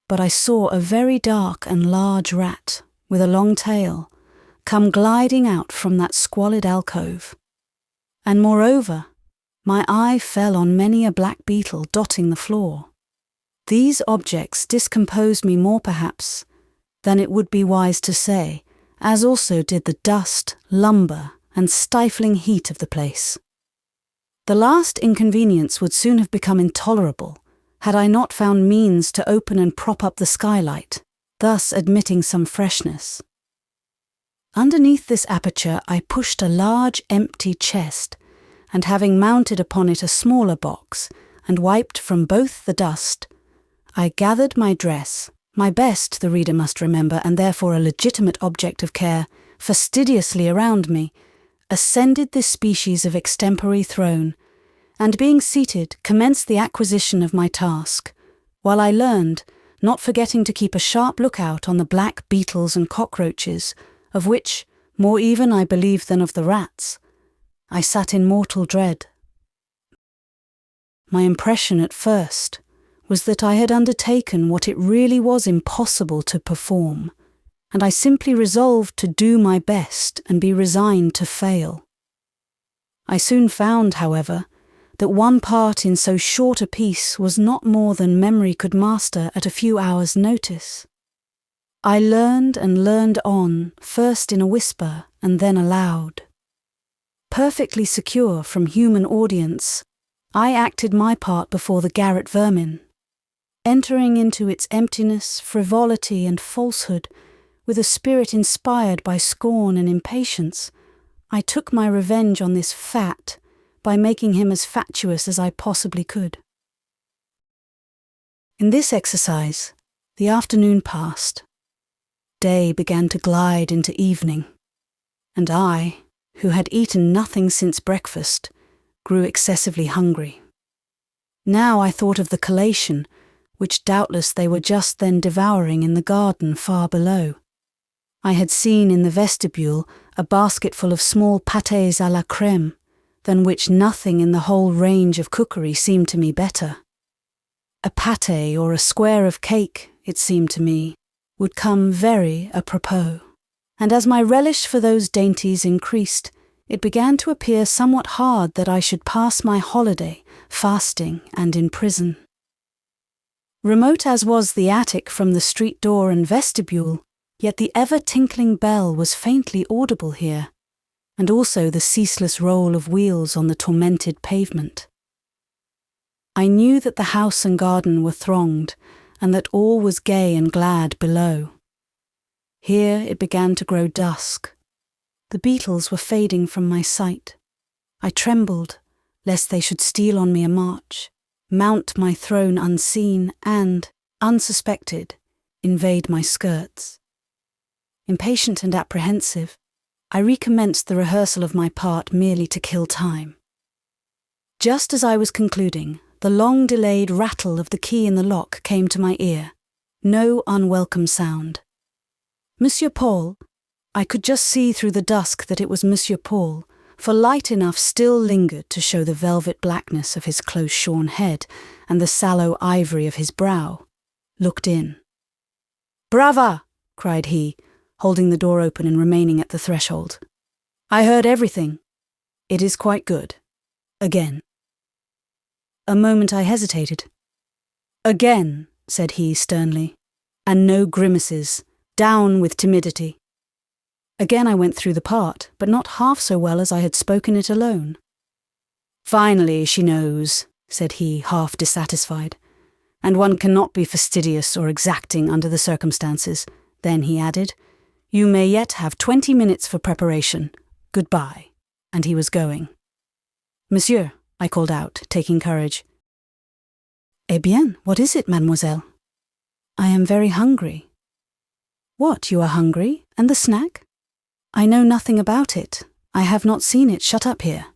But I saw a very dark and large rat, with a long tail, come gliding out from that squalid alcove. And moreover, my eye fell on many a black beetle dotting the floor. These objects discomposed me more perhaps than it would be wise to say, as also did the dust, lumber, and stifling heat of the place. The last inconvenience would soon have become intolerable, had I not found means to open and prop up the skylight, thus admitting some freshness. Underneath this aperture I pushed a large empty chest, and having mounted upon it a smaller box, and wiped from both the dust, I gathered my dress, my best, the reader must remember, and therefore a legitimate object of care, fastidiously around me, ascended this species of extempore throne, and being seated, commenced the acquisition of my task, while I learned, not forgetting to keep a sharp lookout on the black beetles and cockroaches, of which, more even I believe than of the rats, I sat in mortal dread. My impression at first was that I had undertaken what it really was impossible to perform, and I simply resolved to do my best and be resigned to fail. I soon found, however, that one part in so short a piece was not more than memory could master at a few hours' notice. I learned and learned on, first in a whisper and then aloud. Perfectly secure from human audience, I acted my part before the garret vermin, entering into its emptiness, frivolity and falsehood with a spirit inspired by scorn and impatience. I took my revenge on this fat by making him as fatuous as I possibly could. In this exercise, the afternoon passed. Day began to glide into evening, and I, who had eaten nothing since breakfast, grew excessively hungry. Now I thought of the collation, which doubtless they were just then devouring in the garden far below. I had seen in the vestibule a basketful of small pâtés à la crème, than which nothing in the whole range of cookery seemed to me better. A pâté or a square of cake, it seemed to me, would come very apropos. And as my relish for those dainties increased, it began to appear somewhat hard that I should pass my holiday fasting and in prison. Remote as was the attic from the street door and vestibule, yet the ever-tinkling bell was faintly audible here, and also the ceaseless roll of wheels on the tormented pavement. I knew that the house and garden were thronged, and that all was gay and glad below. Here it began to grow dusk. The beetles were fading from my sight. I trembled, lest they should steal on me a march, mount my throne unseen, and, unsuspected, invade my skirts. Impatient and apprehensive, I recommenced the rehearsal of my part merely to kill time. Just as I was concluding, the long-delayed rattle of the key in the lock came to my ear. No unwelcome sound. Monsieur Paul, I could just see through the dusk that it was Monsieur Paul, for light enough still lingered to show the velvet blackness of his close-shorn head and the sallow ivory of his brow, looked in. "Brava!" cried he, holding the door open and remaining at the threshold. "I heard everything. It is quite good. Again." A moment I hesitated. "Again," said he sternly, "and no grimaces. Down with timidity." Again I went through the part, but not half so well as I had spoken it alone. "Finally she knows," said he, half dissatisfied, "and one cannot be fastidious or exacting under the circumstances." Then he added, "You may yet have 20 minutes for preparation. Goodbye." And he was going. "Monsieur," I called out, taking courage. "Eh bien, what is it, mademoiselle?" "I am very hungry." "What, you are hungry? And the snack?" "I know nothing about it. I have not seen it shut up here."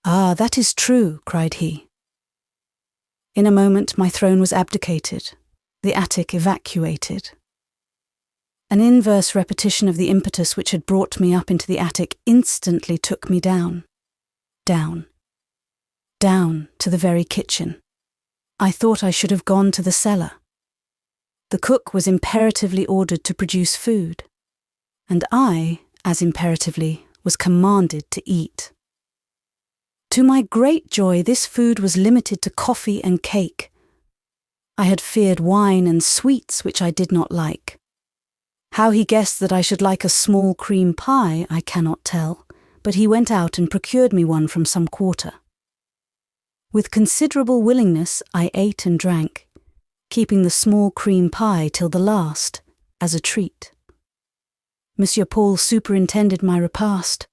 "Ah, that is true," cried he. In a moment my throne was abdicated, the attic evacuated. An inverse repetition of the impetus which had brought me up into the attic instantly took me down, down, down to the very kitchen. I thought I should have gone to the cellar. The cook was imperatively ordered to produce food, and I, as imperatively, was commanded to eat. To my great joy, this food was limited to coffee and cake. I had feared wine and sweets, which I did not like. How he guessed that I should like a small cream pie, I cannot tell, but he went out and procured me one from some quarter. With considerable willingness, I ate and drank, keeping the small cream pie till the last, as a treat. Monsieur Paul superintended my repast,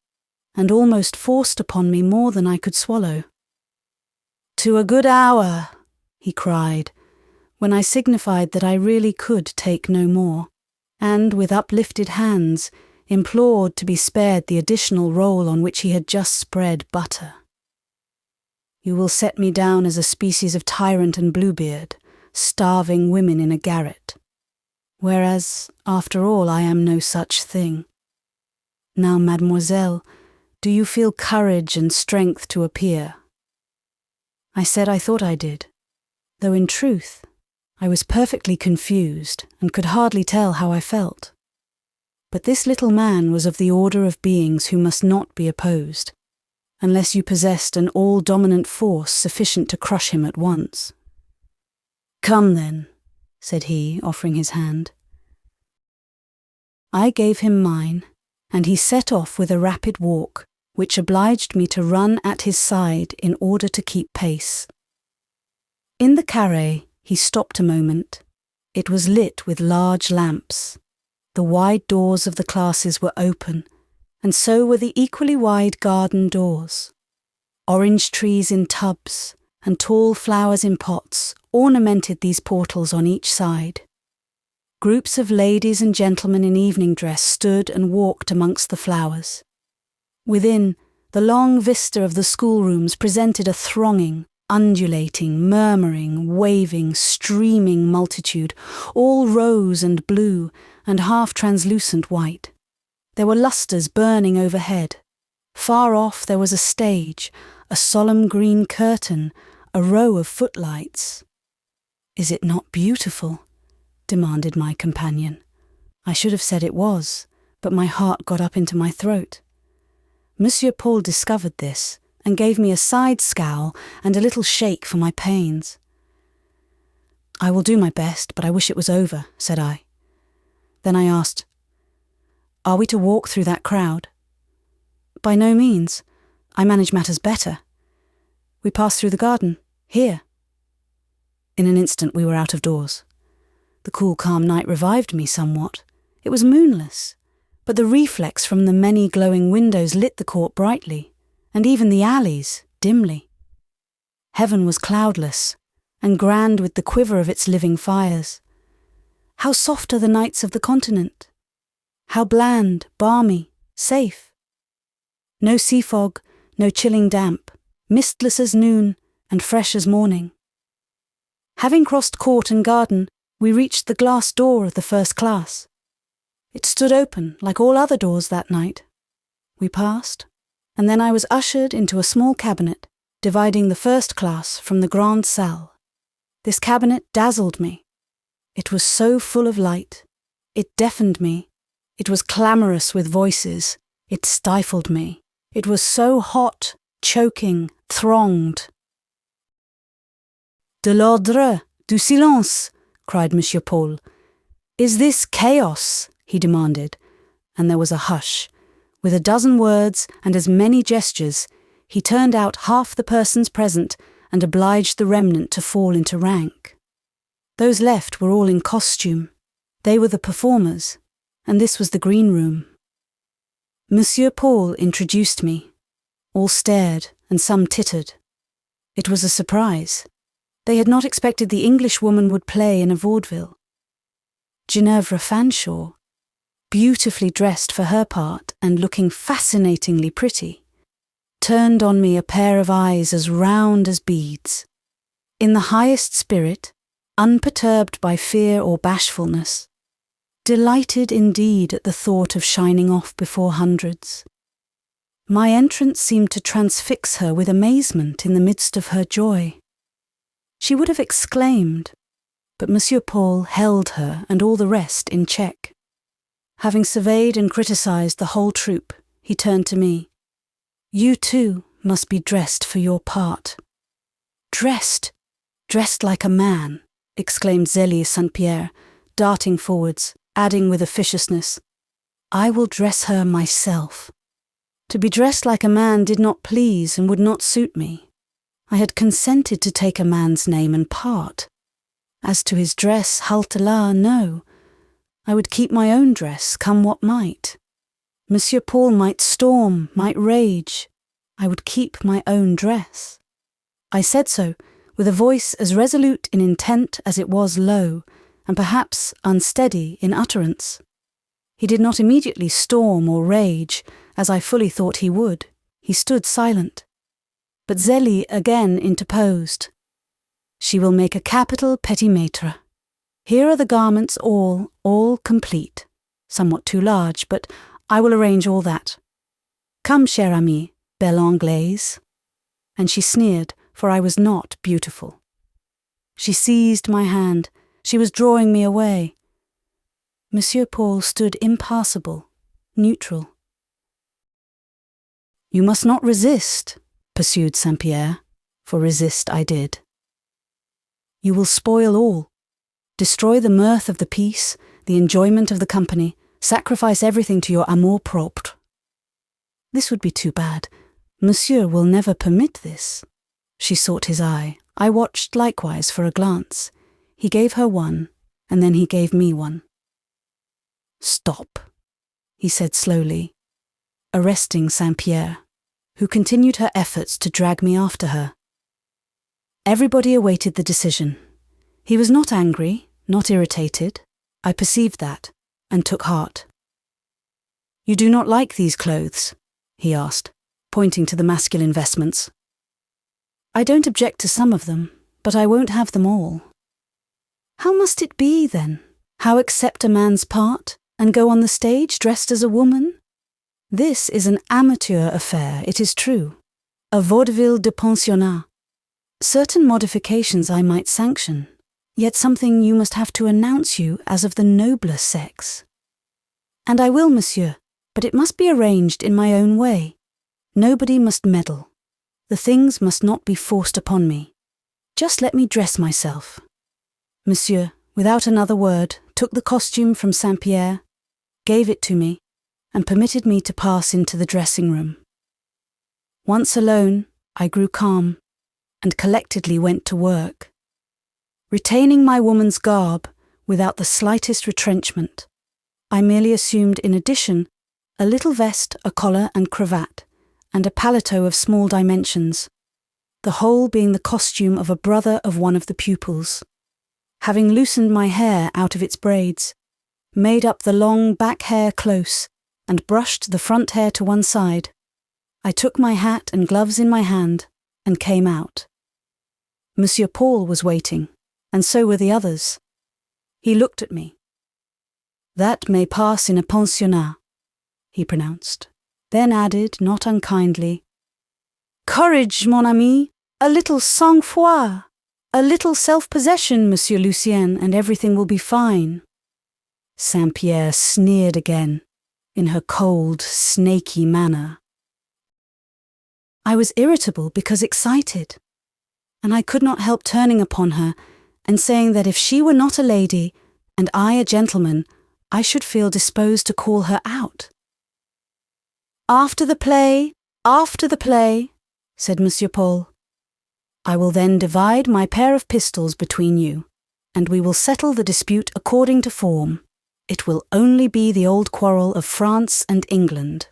and almost forced upon me more than I could swallow. "To a good hour," he cried, when I signified that I really could take no more, and with uplifted hands implored to be spared the additional roll on which he had just spread butter. "You will set me down as a species of tyrant and Bluebeard, starving women in a garret, whereas, after all, I am no such thing. Now, mademoiselle, do you feel courage and strength to appear?" I said I thought I did, though in truth I was perfectly confused and could hardly tell how I felt. But this little man was of the order of beings who must not be opposed. unless you possessed an all-dominant force sufficient to crush him at once. "Come then," said he, offering his hand. I gave him mine, and he set off with a rapid walk, which obliged me to run at his side in order to keep pace. In the carré he stopped a moment. It was lit with large lamps. The wide doors of the classes were open, and so were the equally wide garden doors. Orange trees in tubs and tall flowers in pots ornamented these portals on each side. Groups of ladies and gentlemen in evening dress stood and walked amongst the flowers. Within, the long vista of the schoolrooms presented a thronging, undulating, murmuring, waving, streaming multitude, all rose and blue and half-translucent white. There were lustres burning overhead. Far off there was a stage, a solemn green curtain, a row of footlights. "Is it not beautiful?" demanded my companion. I should have said it was, but my heart got up into my throat. Monsieur Paul discovered this and gave me a side scowl and a little shake for my pains. "I will do my best, but I wish it was over," said I. Then I asked, "Are we to walk through that crowd?" "By no means. I manage matters better. We pass through the garden, here." In an instant we were out of doors. The cool, calm night revived me somewhat. It was moonless, but the reflex from the many glowing windows lit the court brightly, and even the alleys dimly. Heaven was cloudless, and grand with the quiver of its living fires. How soft are the nights of the continent! How bland, balmy, safe! No sea fog, no chilling damp, mistless as noon and fresh as morning. Having crossed court and garden, we reached the glass door of the first class. It stood open like all other doors that night. We passed, and then I was ushered into a small cabinet dividing the first class from the grande salle. This cabinet dazzled me. It was so full of light. It deafened me. It was clamorous with voices. It stifled me. It was so hot, choking, thronged. "De l'ordre, du silence!" cried Monsieur Paul. "Is this chaos?" he demanded, and there was a hush. With a dozen words and as many gestures, he turned out half the persons present and obliged the remnant to fall into rank. Those left were all in costume. They were the performers, and this was the green room. Monsieur Paul introduced me. All stared, and some tittered. It was a surprise. They had not expected the Englishwoman would play in a vaudeville. Ginevra Fanshawe, beautifully dressed for her part and looking fascinatingly pretty, turned on me a pair of eyes as round as beads. In the highest spirit, unperturbed by fear or bashfulness, delighted indeed at the thought of shining off before hundreds. My entrance seemed to transfix her with amazement in the midst of her joy. She would have exclaimed, but Monsieur Paul held her and all the rest in check. Having surveyed and criticised the whole troupe, he turned to me. "You too must be dressed for your part." "Dressed? Dressed like a man," exclaimed Zélie St. Pierre, darting forwards, adding with officiousness, "I will dress her myself." To be dressed like a man did not please and would not suit me. I had consented to take a man's name and part. As to his dress, halte-là, no. I would keep my own dress, come what might. Monsieur Paul might storm, might rage. I would keep my own dress. I said so, with a voice as resolute in intent as it was low, and perhaps unsteady in utterance. He did not immediately storm or rage, as I fully thought he would. He stood silent. But Zélie again interposed. "She will make a capital petit maître. Here are the garments all complete. Somewhat too large, but I will arrange all that. Come, chère amie, belle Anglaise." And she sneered, for I was not beautiful. She seized my hand. She was drawing me away. Monsieur Paul stood impassible, neutral. You must not resist, pursued St. Pierre, for resist I did. You will spoil all, destroy the mirth of the piece, the enjoyment of the company, sacrifice everything to your amour-propre. This would be too bad. Monsieur will never permit this. She sought his eye. I watched likewise for a glance. He gave her one, and then he gave me one. Stop, he said slowly, arresting St. Pierre, who continued her efforts to drag me after her. Everybody awaited the decision. He was not angry, not irritated. I perceived that, and took heart. You do not like these clothes? He asked, pointing to the masculine vestments. I don't object to some of them, but I won't have them all. How must it be, then? How accept a man's part, and go on the stage dressed as a woman? This is an amateur affair, it is true. A vaudeville de pensionnat. Certain modifications I might sanction, yet something you must have to announce you as of the nobler sex. And I will, monsieur, but it must be arranged in my own way. Nobody must meddle. The things must not be forced upon me. Just let me dress myself. Monsieur, without another word, took the costume from St. Pierre, gave it to me, and permitted me to pass into the dressing room. Once alone, I grew calm, and collectedly went to work. Retaining my woman's garb, without the slightest retrenchment, I merely assumed in addition a little vest, a collar and cravat, and a paletot of small dimensions, the whole being the costume of a brother of one of the pupils. Having loosened my hair out of its braids, made up the long back hair close, and brushed the front hair to one side, I took my hat and gloves in my hand, and came out. Monsieur Paul was waiting, and so were the others. He looked at me. That may pass in a pensionnat, he pronounced, then added, not unkindly, Courage, mon ami, a little sang-froid, a little self-possession, Monsieur Lucien, and everything will be fine. St. Pierre sneered again, in her cold, snaky manner. I was irritable because excited, and I could not help turning upon her and saying that if she were not a lady, and I a gentleman, I should feel disposed to call her out. After the play, said Monsieur Paul. I will then divide my pair of pistols between you, and we will settle the dispute according to form. It will only be the old quarrel of France and England.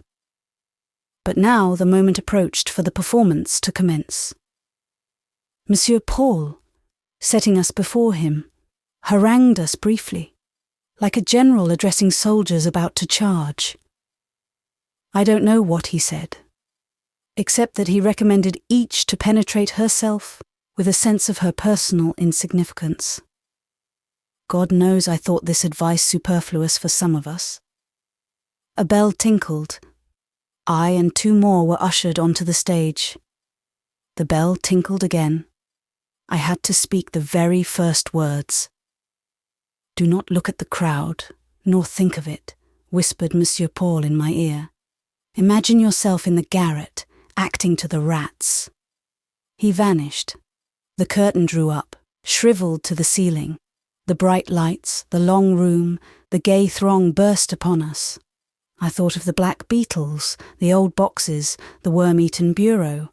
But now the moment approached for the performance to commence. Monsieur Paul, setting us before him, harangued us briefly, like a general addressing soldiers about to charge. I don't know what he said, except that he recommended each to penetrate herself with a sense of her personal insignificance. God knows I thought this advice superfluous for some of us. A bell tinkled. I and two more were ushered onto the stage. The bell tinkled again. I had to speak the very first words. Do not look at the crowd, nor think of it, whispered Monsieur Paul in my ear. Imagine yourself in the garret, acting to the rats. He vanished. The curtain drew up, shriveled to the ceiling. The bright lights, the long room, the gay throng burst upon us. I thought of the black beetles, the old boxes, the worm-eaten bureau.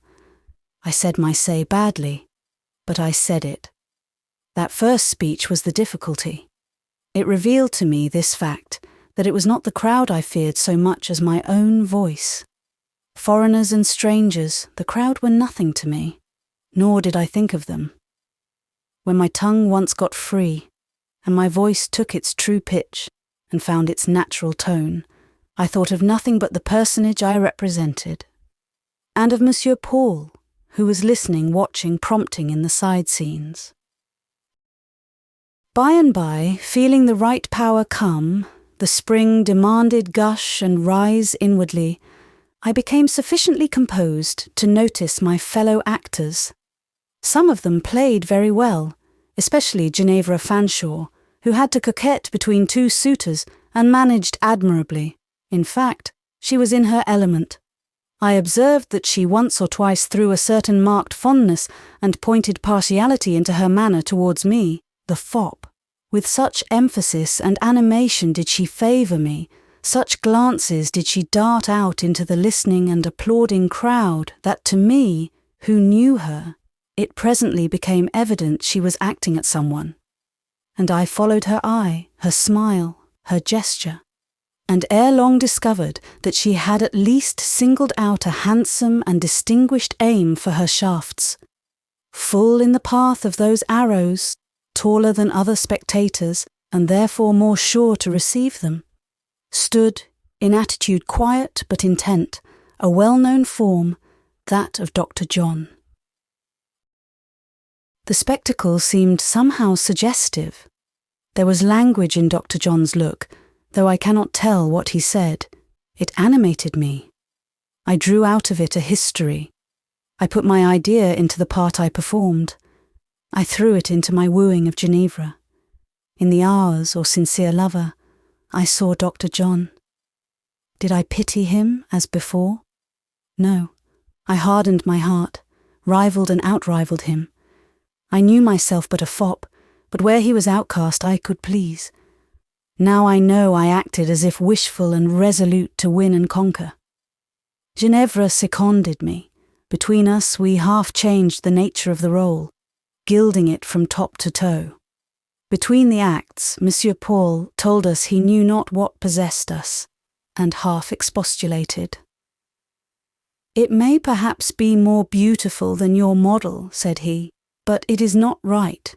I said my say badly, but I said it. That first speech was the difficulty. It revealed to me this fact, that it was not the crowd I feared so much as my own voice. Foreigners and strangers, the crowd were nothing to me, nor did I think of them. When my tongue once got free, and my voice took its true pitch and found its natural tone, I thought of nothing but the personage I represented, and of Monsieur Paul, who was listening, watching, prompting in the side scenes. By and by, feeling the right power come, the spring demanded gush and rise inwardly, I became sufficiently composed to notice my fellow actors. Some of them played very well, especially Ginevra Fanshawe, who had to coquette between two suitors and managed admirably. In fact, she was in her element. I observed that she once or twice threw a certain marked fondness and pointed partiality into her manner towards me, the fop. With such emphasis and animation did she favour me, such glances did she dart out into the listening and applauding crowd, that to me, who knew her, it presently became evident she was acting at someone. And I followed her eye, her smile, her gesture, and ere long discovered that she had at least singled out a handsome and distinguished aim for her shafts. Full in the path of those arrows, taller than other spectators, and therefore more sure to receive them, stood, in attitude quiet but intent, a well-known form, that of Dr. John. The spectacle seemed somehow suggestive. There was language in Dr. John's look, though I cannot tell what he said. It animated me. I drew out of it a history. I put my idea into the part I performed. I threw it into my wooing of Ginevra. In the hours or sincere lover, I saw Dr. John. Did I pity him as before? No. I hardened my heart, rivalled and outrivaled him. I knew myself but a fop, but where he was outcast I could please. Now I know I acted as if wishful and resolute to win and conquer. Ginevra seconded me. Between us we half changed the nature of the role, gilding it from top to toe. Between the acts, Monsieur Paul told us he knew not what possessed us, and half expostulated. "It may perhaps be more beautiful than your model," said he, "but it is not right.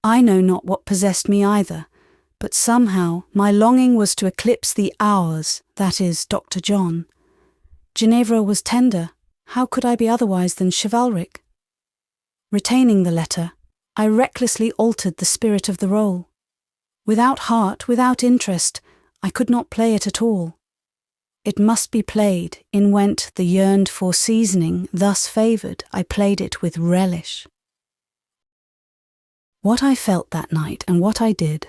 I know not what possessed me either, but somehow my longing was to eclipse the ours, that is, Dr. John. Ginevra was tender. How could I be otherwise than chivalric? Retaining the letter, I recklessly altered the spirit of the role. Without heart, without interest, I could not play it at all. It must be played, in went the yearned-for seasoning, thus favoured, I played it with relish. What I felt that night and what I did,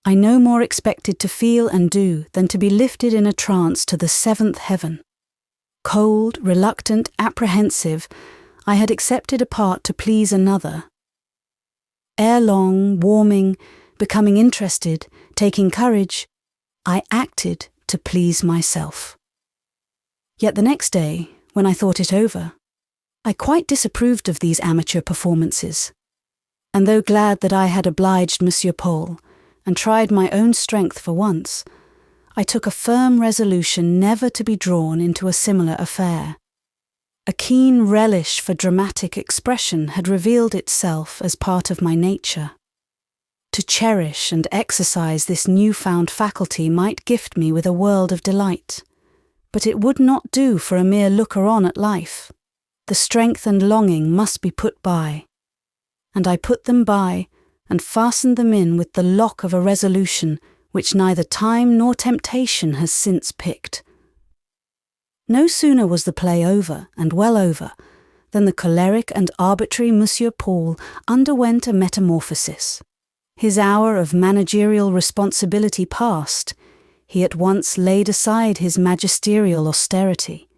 I no more expected to feel and do than to be lifted in a trance to the seventh heaven. Cold, reluctant, apprehensive, I had accepted a part to please another. Ere long, warming, becoming interested, taking courage, I acted to please myself. Yet the next day, when I thought it over, I quite disapproved of these amateur performances, and though glad that I had obliged Monsieur Paul, and tried my own strength for once, I took a firm resolution never to be drawn into a similar affair. A keen relish for dramatic expression had revealed itself as part of my nature. To cherish and exercise this newfound faculty might gift me with a world of delight, but it would not do for a mere looker-on at life. The strength and longing must be put by, and I put them by and fastened them in with the lock of a resolution which neither time nor temptation has since picked. No sooner was the play over, and well over, than the choleric and arbitrary Monsieur Paul underwent a metamorphosis. His hour of managerial responsibility past, he at once laid aside his magisterial austerity.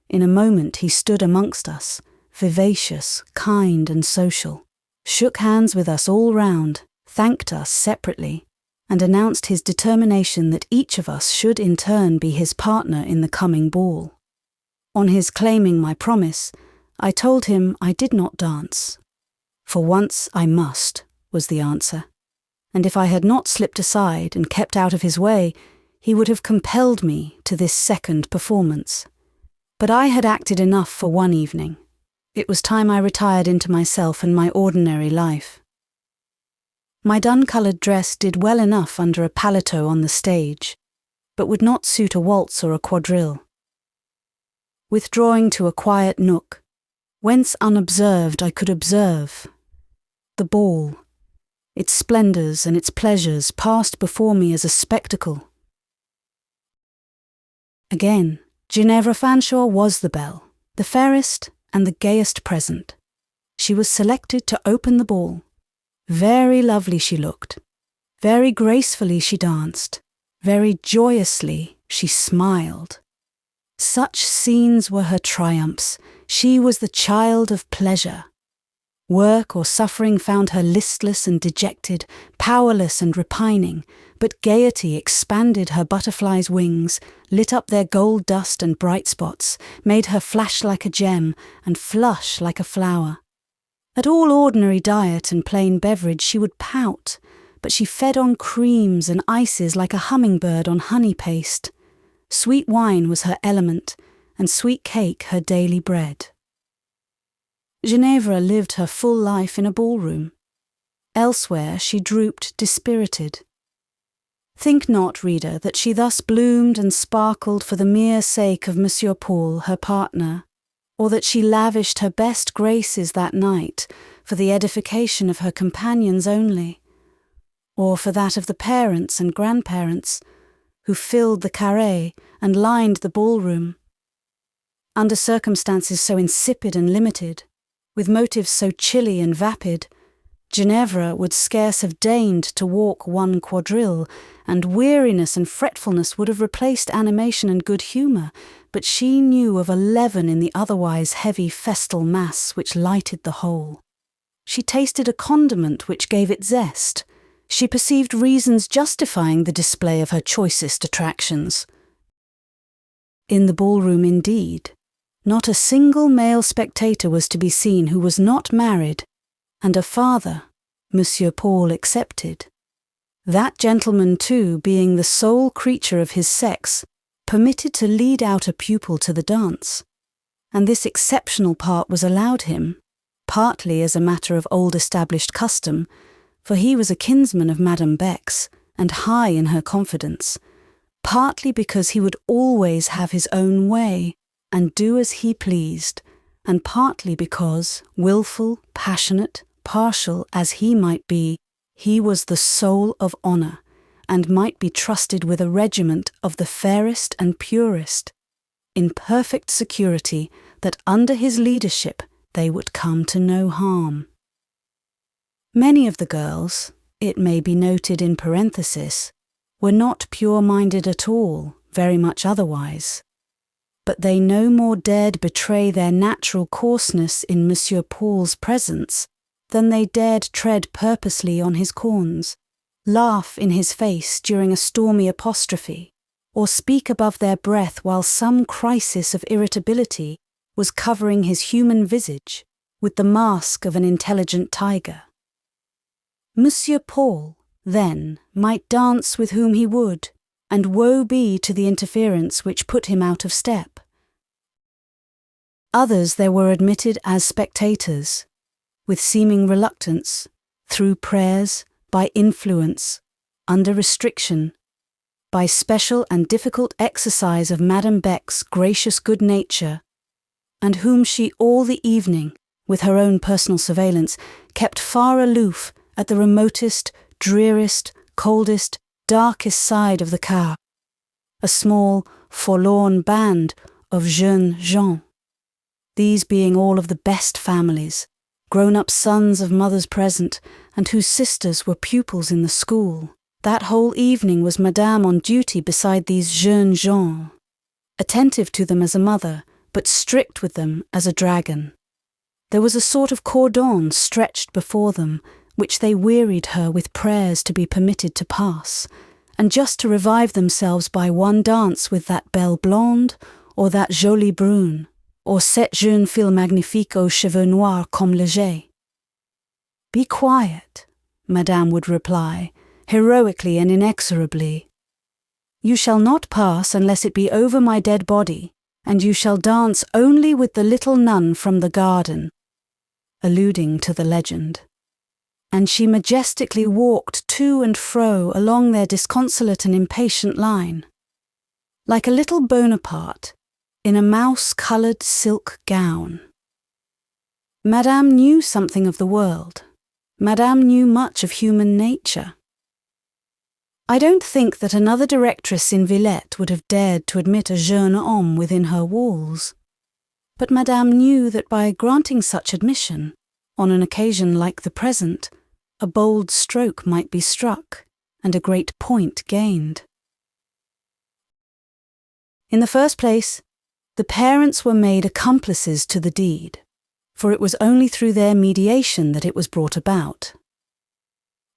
In a moment he stood amongst us, vivacious, kind and social, shook hands with us all round, thanked us separately, and announced his determination that each of us should in turn be his partner in the coming ball. On his claiming my promise, I told him I did not dance. For once I must, was the answer, and if I had not slipped aside and kept out of his way, he would have compelled me to this second performance. But I had acted enough for one evening. It was time I retired into myself and my ordinary life. My dun-coloured dress did well enough under a paletot on the stage, but would not suit a waltz or a quadrille. Withdrawing to a quiet nook, whence unobserved I could observe the ball, its splendours and its pleasures passed before me as a spectacle. Again, Ginevra Fanshawe was the belle, the fairest and the gayest present. She was selected to open the ball. Very lovely she looked, very gracefully she danced, very joyously she smiled. Such scenes were her triumphs. She was the child of pleasure. Work or suffering found her listless and dejected, powerless and repining, but gaiety expanded her butterfly's wings, lit up their gold dust and bright spots, made her flash like a gem and flush like a flower. At all ordinary diet and plain beverage she would pout, but she fed on creams and ices like a hummingbird on honey paste. Sweet wine was her element, and sweet cake her daily bread. Ginevra lived her full life in a ballroom. Elsewhere she drooped dispirited. Think not, reader, that she thus bloomed and sparkled for the mere sake of Monsieur Paul, her partner, or that she lavished her best graces that night for the edification of her companions only, or for that of the parents and grandparents who filled the carré and lined the ballroom. Under circumstances so insipid and limited, with motives so chilly and vapid, Ginevra would scarce have deigned to walk one quadrille, and weariness and fretfulness would have replaced animation and good humour, but she knew of a leaven in the otherwise heavy festal mass which lighted the whole. She tasted a condiment which gave it zest. She perceived reasons justifying the display of her choicest attractions. In the ballroom, indeed, not a single male spectator was to be seen who was not married, and a father, Monsieur Paul excepted. That gentleman, too, being the sole creature of his sex, permitted to lead out a pupil to the dance, and this exceptional part was allowed him, partly as a matter of old-established custom, for he was a kinsman of Madame Beck's, and high in her confidence, partly because he would always have his own way, and do as he pleased, and partly because, wilful, passionate, partial as he might be, he was the soul of honour, and might be trusted with a regiment of the fairest and purest, in perfect security that under his leadership they would come to no harm. Many of the girls, it may be noted in parenthesis, were not pure-minded at all, very much otherwise, but they no more dared betray their natural coarseness in Monsieur Paul's presence than they dared tread purposely on his corns, laugh in his face during a stormy apostrophe, or speak above their breath while some crisis of irritability was covering his human visage with the mask of an intelligent tiger. Monsieur Paul, then, might dance with whom he would, and woe be to the interference which put him out of step. Others there were admitted as spectators, with seeming reluctance, through prayers, by influence, under restriction, by special and difficult exercise of Madame Beck's gracious good nature, and whom she all the evening, with her own personal surveillance, kept far aloof at the remotest, dreariest, coldest, darkest side of the car, a small, forlorn band of jeunes gens, these being all of the best families, grown-up sons of mothers present, and whose sisters were pupils in the school. That whole evening was Madame on duty beside these jeunes gens, attentive to them as a mother, but strict with them as a dragon. There was a sort of cordon stretched before them, which they wearied her with prayers to be permitted to pass, and just to revive themselves by one dance with that belle blonde, or that jolie brune, or cette jeune fille magnifique aux cheveux noirs comme le jet. Be quiet, Madame would reply, heroically and inexorably. You shall not pass unless it be over my dead body, and you shall dance only with the little nun from the garden, alluding to the legend. And she majestically walked to and fro along their disconsolate and impatient line, like a little Bonaparte in a mouse-coloured silk gown. Madame knew something of the world. Madame knew much of human nature. I don't think that another directress in Villette would have dared to admit a jeune homme within her walls, but Madame knew that by granting such admission, on an occasion like the present, a bold stroke might be struck, and a great point gained. In the first place, The parents were made accomplices to the deed, for it was only through their mediation that it was brought about.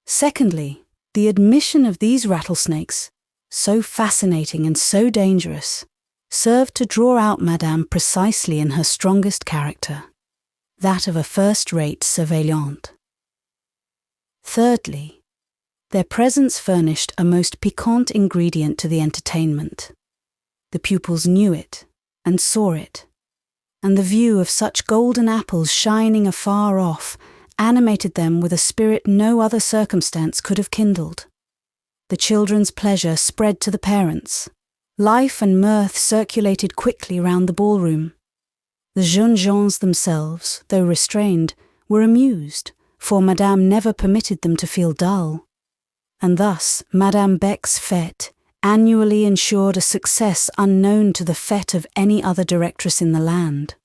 Secondly, the admission of these rattlesnakes, so fascinating and so dangerous, served to draw out Madame precisely in her strongest character, that of a first-rate surveillante. Thirdly, their presence furnished a most piquant ingredient to the entertainment. The pupils knew it and saw it, and the view of such golden apples shining afar off animated them with a spirit no other circumstance could have kindled. The children's pleasure spread to the parents. Life and mirth circulated quickly round the ballroom. The jeunes gens themselves, though restrained, were amused, for Madame never permitted them to feel dull. And thus Madame Beck's Fête annually ensured a success unknown to the Fête of any other directress in the land.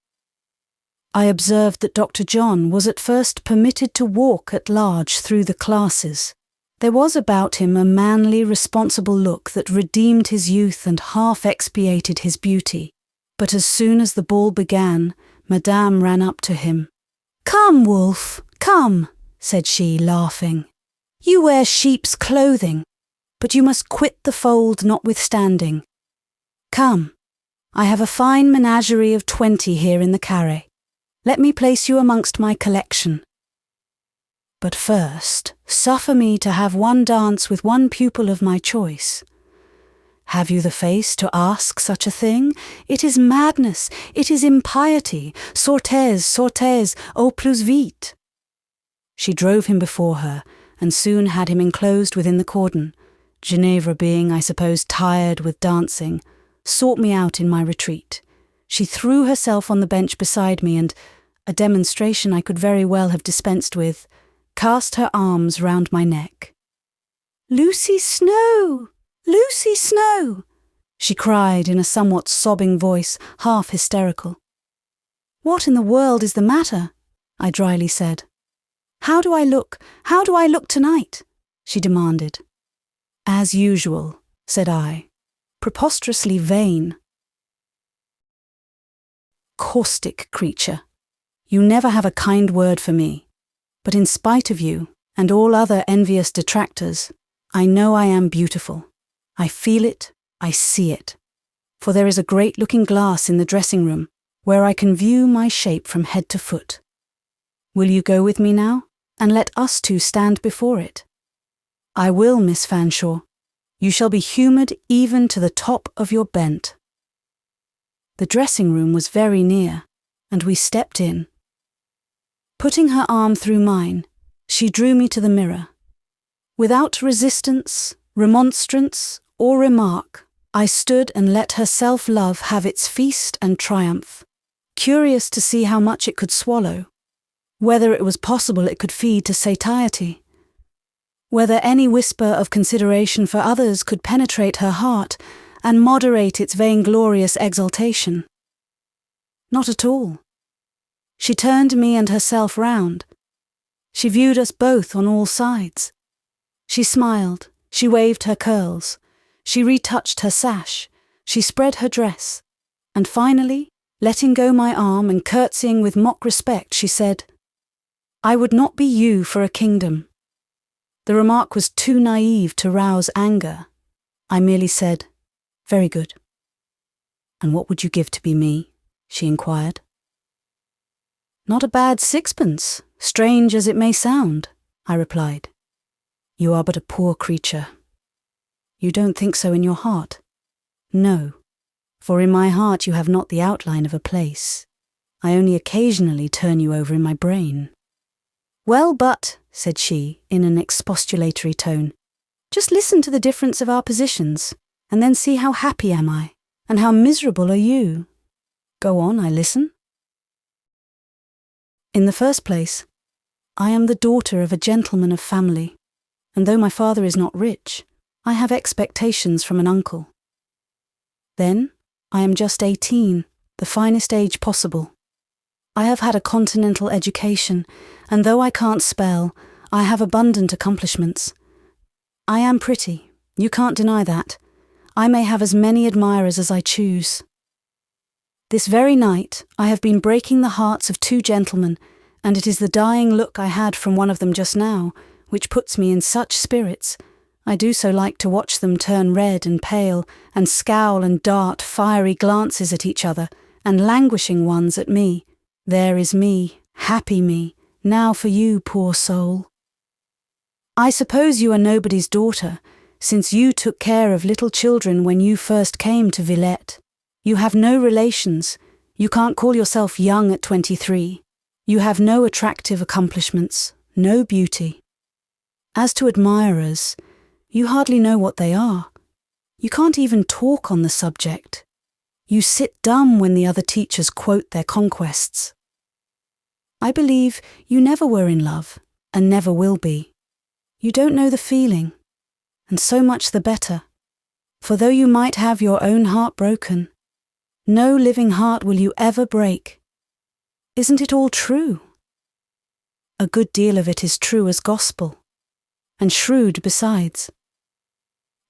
I observed that Dr. John was at first permitted to walk at large through the classes. There was about him a manly, responsible look that redeemed his youth and half expiated his beauty. But as soon as the ball began, Madame ran up to him. "Come, Wolf, come," said she, laughing. "You wear sheep's clothing, but you must quit the fold notwithstanding. Come, I have a fine menagerie of 20 here in the carré. Let me place you amongst my collection. But first, suffer me to have one dance with one pupil of my choice. Have you the face to ask such a thing? It is madness, it is impiety. Sortez, sortez, au plus vite." She drove him before her, and soon had him enclosed within the cordon. Ginevra being, I suppose, tired with dancing, sought me out in my retreat. She threw herself on the bench beside me and, a demonstration I could very well have dispensed with, cast her arms round my neck. "Lucy Snowe! Lucy Snowe!" she cried in a somewhat sobbing voice, half hysterical. "What in the world is the matter?" I dryly said. "How do I look? How do I look tonight?" she demanded. "As usual," said I, "preposterously vain." Caustic creature, you never have a kind word for me. But in spite of you, and all other envious detractors, I know I am beautiful. I feel it, I see it. For there is a great looking glass in the dressing room, where I can view my shape from head to foot. Will you go with me now, and let us two stand before it? I will, Miss Fanshawe. You shall be humoured even to the top of your bent. The dressing room was very near, and we stepped in. Putting her arm through mine, she drew me to the mirror. Without resistance, remonstrance, or remark, I stood and let her self-love have its feast and triumph, curious to see how much it could swallow, whether it was possible it could feed to satiety, whether any whisper of consideration for others could penetrate her heart and moderate its vainglorious exultation. Not at all. She turned me and herself round. She viewed us both on all sides. She smiled, she waved her curls, she retouched her sash, she spread her dress, and finally, letting go my arm and curtsying with mock respect, she said, "I would not be you for a kingdom." The remark was too naive to rouse anger. I merely said, "Very good." "And what would you give to be me?" she inquired. "Not a bad sixpence, strange as it may sound," I replied. "You are but a poor creature." "You don't think so in your heart?" "No, for in my heart you have not the outline of a place. I only occasionally turn you over in my brain." "Well, but," said she, in an expostulatory tone, "just listen to the difference of our positions, and then see how happy am I, and how miserable are you. Go on, I listen." "In the first place, I am the daughter of a gentleman of family, and though my father is not rich, I have expectations from an uncle. Then, I am just 18, the finest age possible. I have had a continental education, and though I can't spell, I have abundant accomplishments. I am pretty, you can't deny that. I may have as many admirers as I choose. This very night I have been breaking the hearts of 2 gentlemen, and it is the dying look I had from one of them just now, which puts me in such spirits. I do so like to watch them turn red and pale, and scowl and dart fiery glances at each other, and languishing ones at me. There is me, happy me, now for you, poor soul. I suppose you are nobody's daughter, since you took care of little children when you first came to Villette. You have no relations, you can't call yourself young at 23. You have no attractive accomplishments, no beauty. As to admirers, you hardly know what they are. You can't even talk on the subject. You sit dumb when the other teachers quote their conquests. I believe you never were in love, and never will be. You don't know the feeling, and so much the better. For though you might have your own heart broken, no living heart will you ever break. Isn't it all true? A good deal of it is true as gospel, and shrewd besides.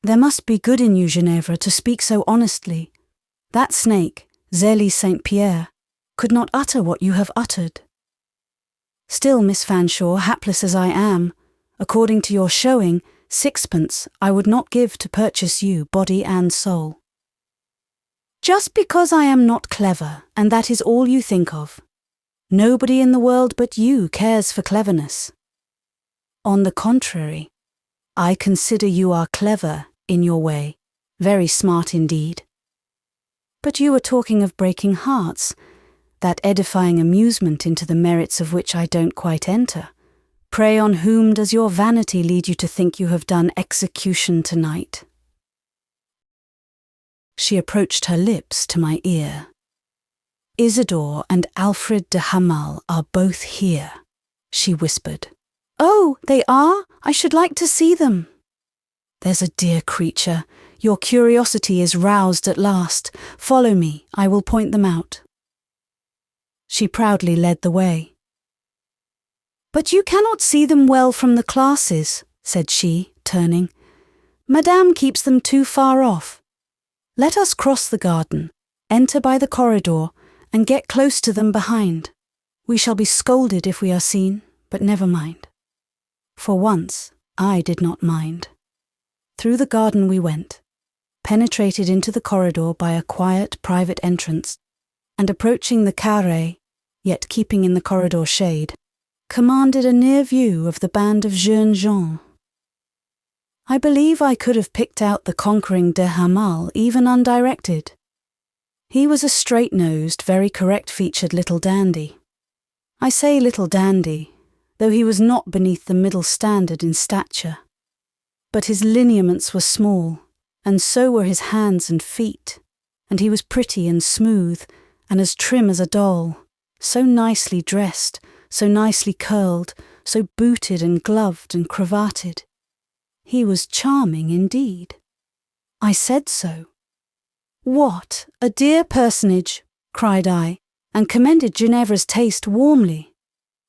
There must be good in you, Ginevra, to speak so honestly. That snake, Zélie St. Pierre, could not utter what you have uttered. Still, Miss Fanshawe, hapless as I am, according to your showing, 6pence I would not give to purchase you, body and soul. Just because I am not clever, and that is all you think of. Nobody in the world but you cares for cleverness. On the contrary, I consider you are clever in your way, very smart indeed. But you were talking of breaking hearts, that edifying amusement into the merits of which I don't quite enter. Pray, on whom does your vanity lead you to think you have done execution tonight? She approached her lips to my ear. Isidore and Alfred de Hamal are both here, she whispered. Oh, they are? I should like to see them. There's a dear creature. Your curiosity is roused at last. Follow me, I will point them out. She proudly led the way. But you cannot see them well from the classes, said she, turning. Madame keeps them too far off. Let us cross the garden, enter by the corridor, and get close to them behind. We shall be scolded if we are seen, but never mind. For once, I did not mind. Through the garden we went, penetrated into the corridor by a quiet private entrance, and approaching the carré, yet keeping in the corridor shade, commanded a near view of the band of jeunes gens. I believe I could have picked out the conquering de Hamal even undirected. He was a straight-nosed, very correct-featured little dandy. I say little dandy, though he was not beneath the middle standard in stature. But his lineaments were small, and so were his hands and feet, and he was pretty and smooth, and as trim as a doll, so nicely dressed, so nicely curled, so booted and gloved and cravated. He was charming indeed. I said so. What a dear personage, cried I, and commended Ginevra's taste warmly,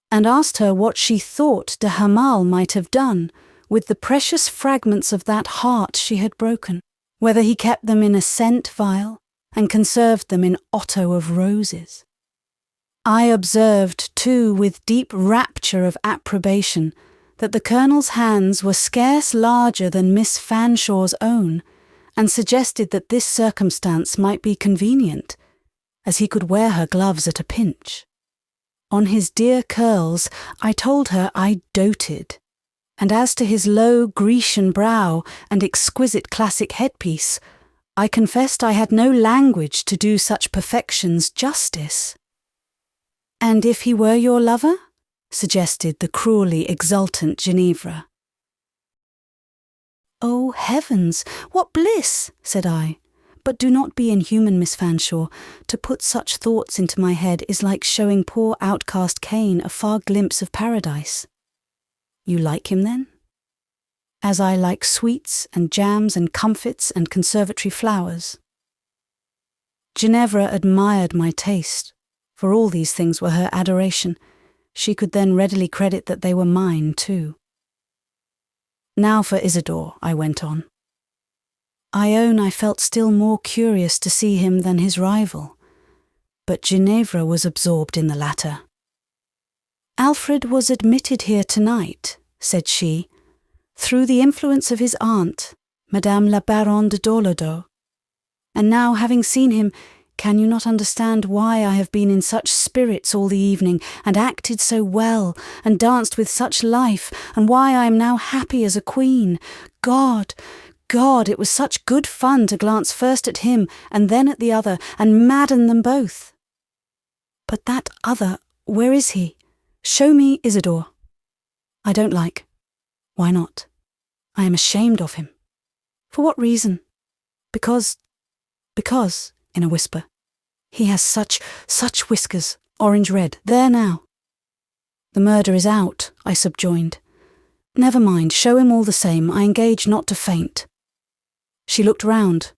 and asked her what she thought de Hamal might have done with the precious fragments of that heart she had broken, whether he kept them in a scent vial and conserved them in otto of roses. I observed, too, with deep rapture of approbation, that the Colonel's hands were scarce larger than Miss Fanshawe's own, and suggested that this circumstance might be convenient, as he could wear her gloves at a pinch. On his dear curls I told her I doted, and as to his low Grecian brow and exquisite classic headpiece, I confessed I had no language to do such perfections justice. And if he were your lover? Suggested the cruelly exultant Ginevra. Oh, heavens, what bliss, said I. But do not be inhuman, Miss Fanshawe. To put such thoughts into my head is like showing poor outcast Cain a far glimpse of paradise. You like him, then? As I like sweets and jams and comfits and conservatory flowers. Ginevra admired my taste, for all these things were her adoration. She could then readily credit that they were mine, too. Now for Isidore, I went on. I own I felt still more curious to see him than his rival. but Ginevra was absorbed in the latter. "Alfred was admitted here tonight," said she, "through the influence of his aunt, Madame la Baronne de Dorlodot. And now, having seen him, can you not understand why I have been in such spirits all the evening, and acted so well, and danced with such life, and why I am now happy as a queen? God, God, it was such good fun to glance first at him, and then at the other, and madden them both." "But that other, where is he? Show me Isidore." "I don't like." "Why not?" "I am ashamed of him." "For what reason?" Because, in a whisper, "he has such whiskers, orange red, there now." "The murder is out," I subjoined. "Never mind, show him all the same, I engage not to faint." She looked round.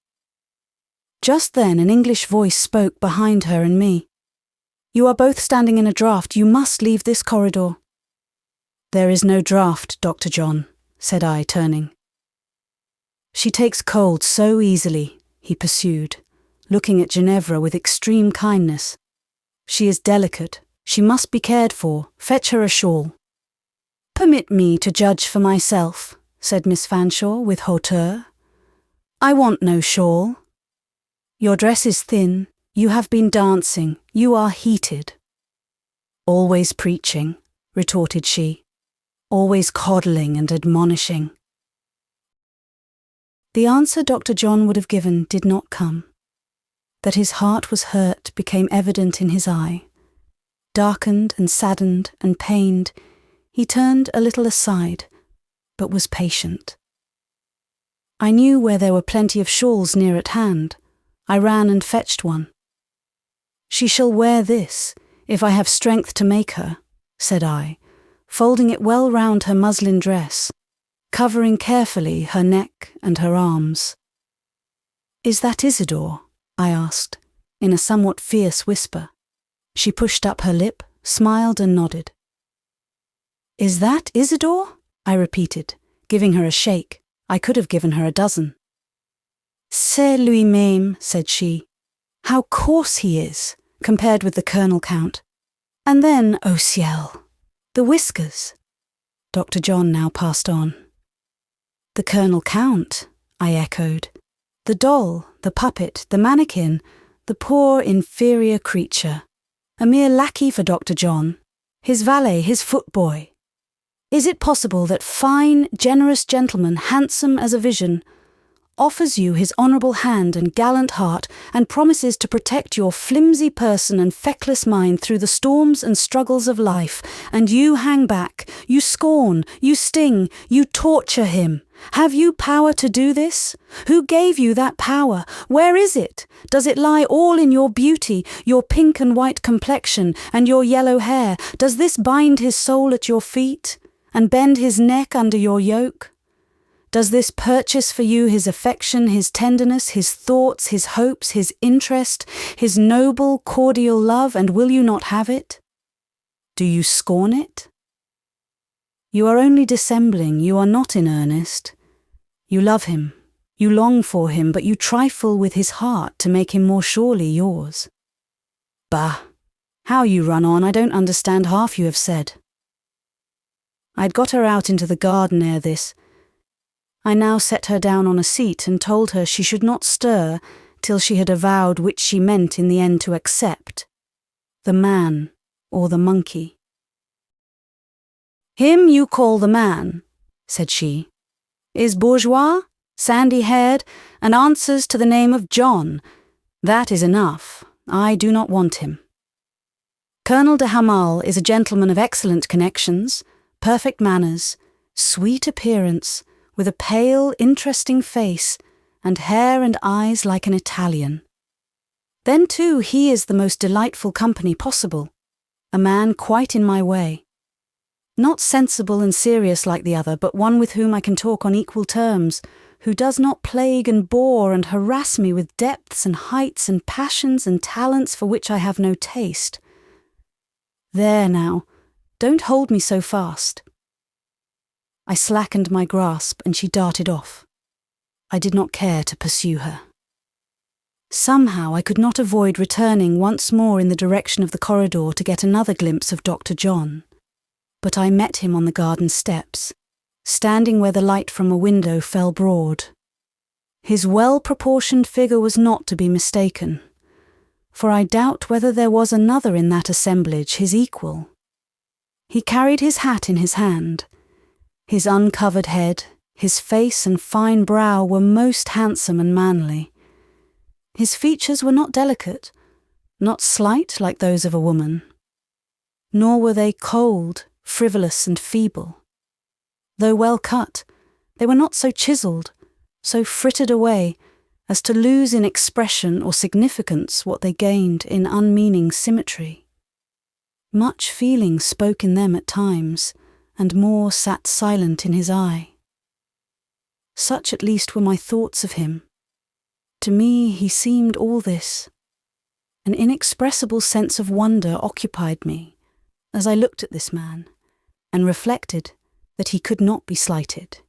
Just then an English voice spoke behind her and me. "You are both standing in a draught, you must leave this corridor." "There is no draught, Dr. John," said I, turning. "She takes cold so easily," he pursued, looking at Ginevra with extreme kindness. "She is delicate, she must be cared for, fetch her a shawl." "Permit me to judge for myself," said Miss Fanshawe with hauteur. "I want no shawl. Your dress is thin, you have been dancing, you are heated." "Always preaching," retorted she, "always coddling and admonishing." The answer Dr. John would have given did not come. That his heart was hurt became evident in his eye. Darkened and saddened and pained, he turned a little aside, but was patient. I knew where there were plenty of shawls near at hand. I ran and fetched one. "She shall wear this, if I have strength to make her," said I, folding it well round her muslin dress, covering carefully her neck and her arms. "Is that Isidore?" I asked, in a somewhat fierce whisper. She pushed up her lip, smiled and nodded. "Is that Isidore?" I repeated, giving her a shake. I could have given her a dozen. "C'est lui-même," said she. "How coarse he is, compared with the Colonel Count. And then, oh ciel, the whiskers." Dr. John now passed on. "The Colonel Count," I echoed. "The doll, the puppet, the mannequin, the poor inferior creature. A mere lackey for Dr. John, his valet, his footboy. Is it possible that fine, generous gentleman, handsome as a vision, offers you his honourable hand and gallant heart, and promises to protect your flimsy person and feckless mind through the storms and struggles of life, and you hang back, you scorn, you sting, you torture him? Have you power to do this? Who gave you that power? Where is it? Does it lie all in your beauty, your pink and white complexion, and your yellow hair? Does this bind his soul at your feet, and bend his neck under your yoke? Does this purchase for you his affection, his tenderness, his thoughts, his hopes, his interest, his noble, cordial love, and will you not have it? Do you scorn it? You are only dissembling, you are not in earnest. You love him, you long for him, but you trifle with his heart to make him more surely yours. Bah! How you run on, I don't understand half you have said. I'd got her out into the garden ere this. I now set her down on a seat and told her she should not stir till she had avowed which she meant in the end to accept, the man or the monkey. "Him you call the man," said she, "is bourgeois, sandy-haired, and answers to the name of John. That is enough. I do not want him. Colonel de Hamal is a gentleman of excellent connections, perfect manners, sweet appearance, with a pale, interesting face, and hair and eyes like an Italian. Then, too, he is the most delightful company possible, a man quite in my way. Not sensible and serious like the other, but one with whom I can talk on equal terms, who does not plague and bore and harass me with depths and heights and passions and talents for which I have no taste. There now, don't hold me so fast." I slackened my grasp and she darted off. I did not care to pursue her. Somehow I could not avoid returning once more in the direction of the corridor to get another glimpse of Dr. John. But I met him on the garden steps, standing where the light from a window fell broad. His well-proportioned figure was not to be mistaken, for I doubt whether there was another in that assemblage his equal. He carried his hat in his hand. His uncovered head, his face and fine brow were most handsome and manly. His features were not delicate, not slight like those of a woman, nor were they cold, frivolous and feeble. Though well cut, they were not so chiselled, so frittered away, as to lose in expression or significance what they gained in unmeaning symmetry. Much feeling spoke in them at times, and more sat silent in his eye. Such at least were my thoughts of him. To me he seemed all this. An inexpressible sense of wonder occupied me as I looked at this man, and reflected that he could not be slighted.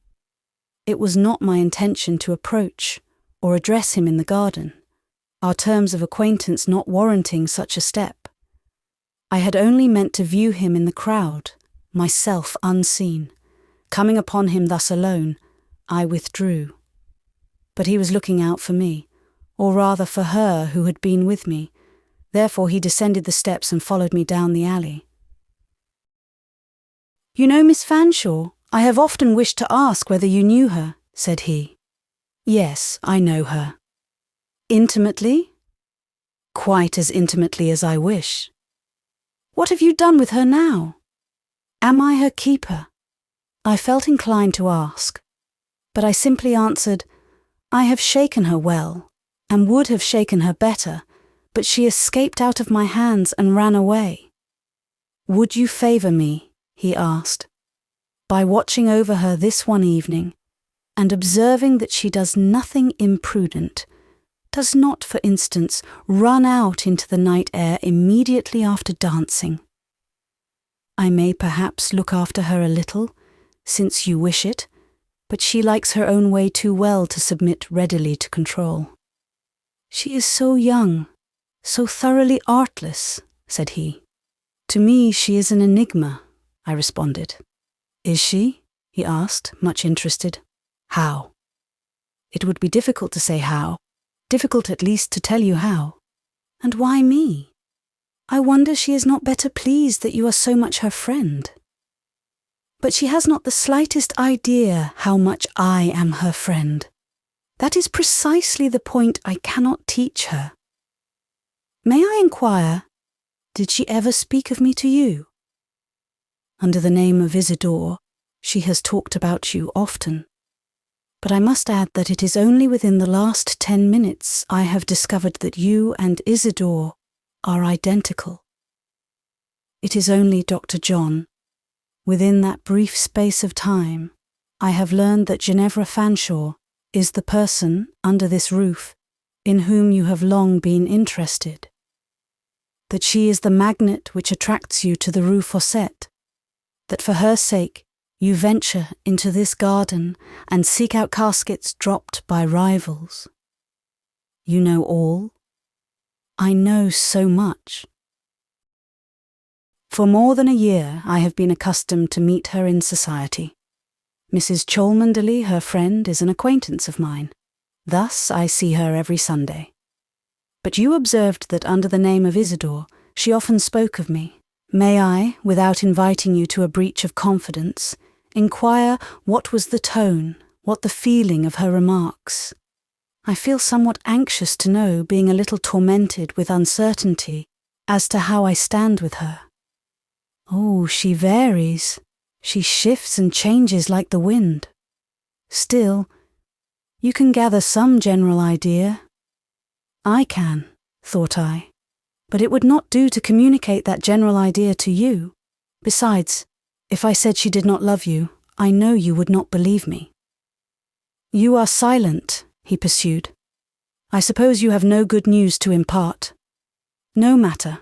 It was not my intention to approach or address him in the garden, our terms of acquaintance not warranting such a step. I had only meant to view him in the crowd, myself unseen. Coming upon him thus alone, I withdrew. But he was looking out for me, or rather for her who had been with me. Therefore he descended the steps and followed me down the alley. "You know Miss Fanshawe? I have often wished to ask whether you knew her," said he. "Yes, I know her." "Intimately?" "Quite as intimately as I wish." "What have you done with her now?" "Am I her keeper?" I felt inclined to ask, but I simply answered, "I have shaken her well, and would have shaken her better, but she escaped out of my hands and ran away." "Would you favour me," he asked, "by watching over her this one evening, and observing that she does nothing imprudent, does not, for instance, run out into the night air immediately after dancing? I may perhaps look after her a little, since you wish it, but she likes her own way too well to submit readily to control." "She is so young, so thoroughly artless," said he. "To me she is an enigma," I responded. "Is she?" he asked, much interested. "How?" "It would be difficult to say how, difficult at least to tell you how." "And why me? I wonder she is not better pleased that you are so much her friend." "But she has not the slightest idea how much I am her friend. That is precisely the point I cannot teach her. May I inquire, did she ever speak of me to you?" "Under the name of Isidore, she has talked about you often. But I must add that it is only within the last 10 minutes I have discovered that you and Isidore are identical. It is only Dr. John. Within that brief space of time, I have learned that Ginevra Fanshawe is the person under this roof in whom you have long been interested. That she is the magnet which attracts you to the Rue Fossette. That for her sake you venture into this garden and seek out caskets dropped by rivals. You know all? I know so much. For more than a year I have been accustomed to meet her in society. Mrs. Cholmondeley, her friend, is an acquaintance of mine. Thus I see her every Sunday. But you observed that under the name of Isidore she often spoke of me. May I, without inviting you to a breach of confidence, inquire what was the tone, what the feeling of her remarks? I feel somewhat anxious to know, being a little tormented with uncertainty as to how I stand with her. Oh, she varies. She shifts and changes like the wind. Still, you can gather some general idea. I can, thought I, but it would not do to communicate that general idea to you. Besides, if I said she did not love you, I know you would not believe me. You are silent, he pursued. I suppose you have no good news to impart. No matter.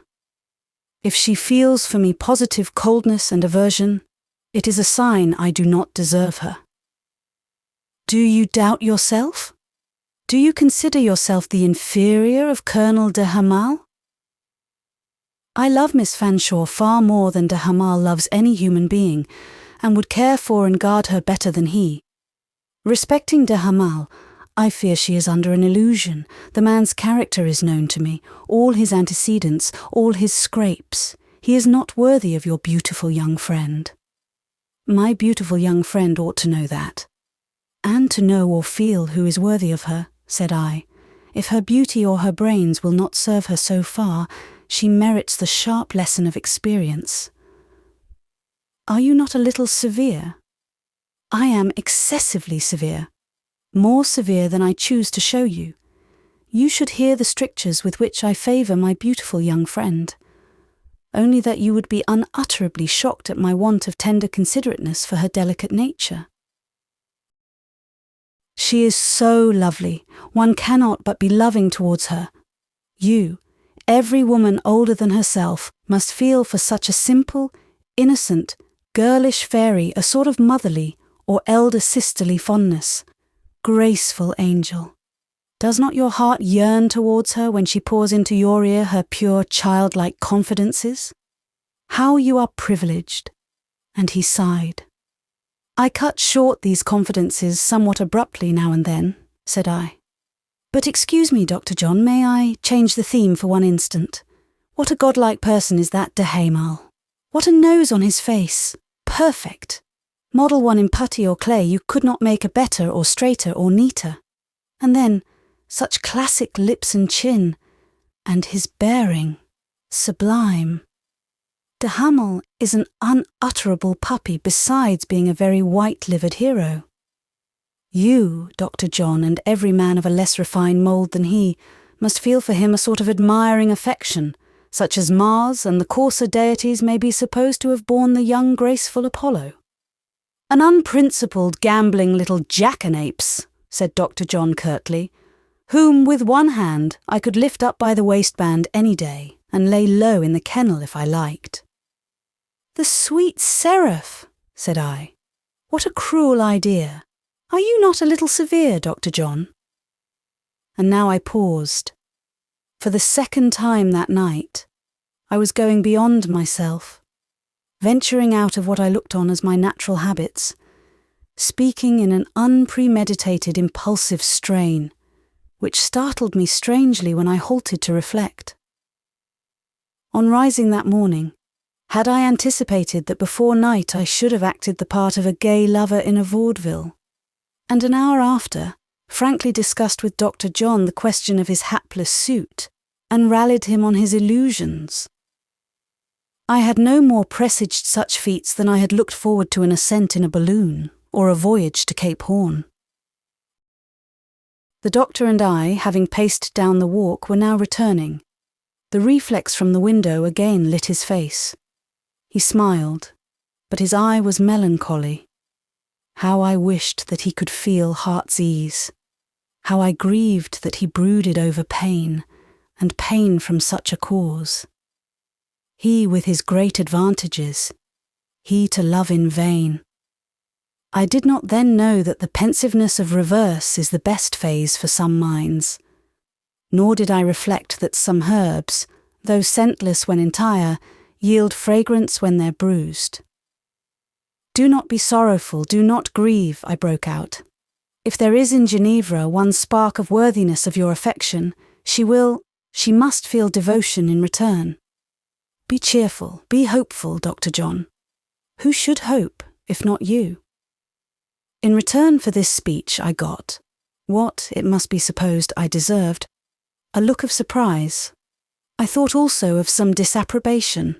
If she feels for me positive coldness and aversion, it is a sign I do not deserve her. Do you doubt yourself? Do you consider yourself the inferior of Colonel de Hamal? I love Miss Fanshawe far more than de Hamal loves any human being, and would care for and guard her better than he. Respecting de Hamal, I fear she is under an illusion. The man's character is known to me, all his antecedents, all his scrapes. He is not worthy of your beautiful young friend. My beautiful young friend ought to know that. And to know or feel who is worthy of her, said I. If her beauty or her brains will not serve her so far, she merits the sharp lesson of experience. Are you not a little severe? I am excessively severe, more severe than I choose to show you. You should hear the strictures with which I favour my beautiful young friend. Only that you would be unutterably shocked at my want of tender considerateness for her delicate nature. She is so lovely, one cannot but be loving towards her. You, every woman older than herself, must feel for such a simple, innocent, girlish fairy a sort of motherly or elder sisterly fondness. Graceful angel! Does not your heart yearn towards her when she pours into your ear her pure childlike confidences? How you are privileged! And he sighed. I cut short these confidences somewhat abruptly now and then, said I. But excuse me, Dr. John, may I change the theme for one instant? What a godlike person is that de Hamal! What a nose on his face! Perfect! Model one in putty or clay, you could not make a better or straighter or neater. And then, such classic lips and chin, and his bearing, sublime. De Hamal is an unutterable puppy besides being a very white-livered hero. You, Dr. John, and every man of a less refined mould than he, must feel for him a sort of admiring affection, such as Mars and the coarser deities may be supposed to have borne the young graceful Apollo. An unprincipled, gambling little jackanapes, said Dr. John curtly, whom with one hand I could lift up by the waistband any day and lay low in the kennel if I liked. The sweet seraph, said I. What a cruel idea. Are you not a little severe, Dr. John? And now I paused. For the second time that night, I was going beyond myself, venturing out of what I looked on as my natural habits, speaking in an unpremeditated, impulsive strain, which startled me strangely when I halted to reflect. On rising that morning, had I anticipated that before night I should have acted the part of a gay lover in a vaudeville, and an hour after, frankly discussed with Dr. John the question of his hapless suit, and rallied him on his illusions? I had no more presaged such feats than I had looked forward to an ascent in a balloon, or a voyage to Cape Horn. The doctor and I, having paced down the walk, were now returning. The reflex from the window again lit his face. He smiled, but his eye was melancholy. How I wished that he could feel heart's ease. How I grieved that he brooded over pain, and pain from such a cause. He with his great advantages, he to love in vain. I did not then know that the pensiveness of reverse is the best phase for some minds, nor did I reflect that some herbs, though scentless when entire, yield fragrance when they're bruised. Do not be sorrowful, do not grieve, I broke out. If there is in Ginevra one spark of worthiness of your affection, she must feel devotion in return. Be cheerful, be hopeful, Dr. John. Who should hope, if not you? In return for this speech I got, what, it must be supposed, I deserved, a look of surprise. I thought also of some disapprobation.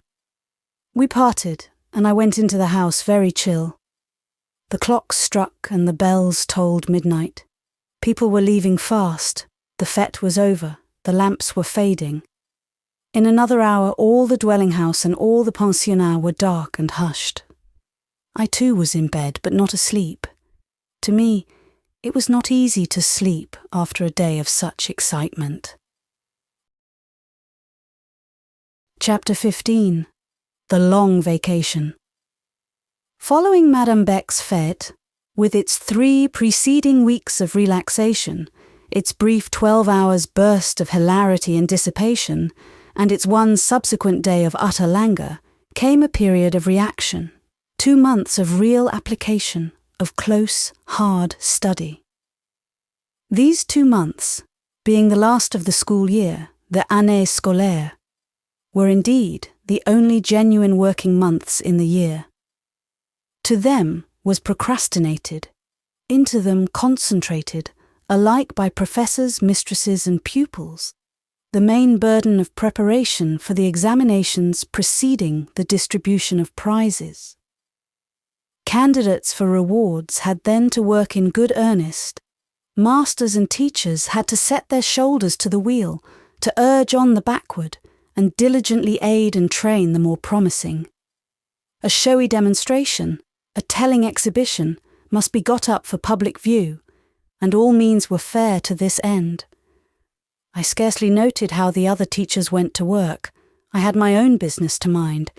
We parted, and I went into the house very chill. The clock struck and the bells tolled midnight. People were leaving fast, the fête was over, the lamps were fading. In another hour all the dwelling-house and all the pensionnat were dark and hushed. I too was in bed, but not asleep. To me, it was not easy to sleep after a day of such excitement. Chapter 15. The Long Vacation. Following Madame Beck's fête, with its 3 preceding weeks of relaxation, its brief 12 hours burst of hilarity and dissipation, and its one subsequent day of utter languor, came a period of reaction, 2 months of real application, of close, hard study. These 2 months, being the last of the school year, the année scolaire, were indeed the only genuine working months in the year. To them was procrastinated, into them concentrated, alike by professors, mistresses, and pupils, the main burden of preparation for the examinations preceding the distribution of prizes. Candidates for rewards had then to work in good earnest. Masters and teachers had to set their shoulders to the wheel, to urge on the backward, and diligently aid and train the more promising. A showy demonstration, a telling exhibition, must be got up for public view, and all means were fair to this end. I scarcely noted how the other teachers went to work. I had my own business to mind,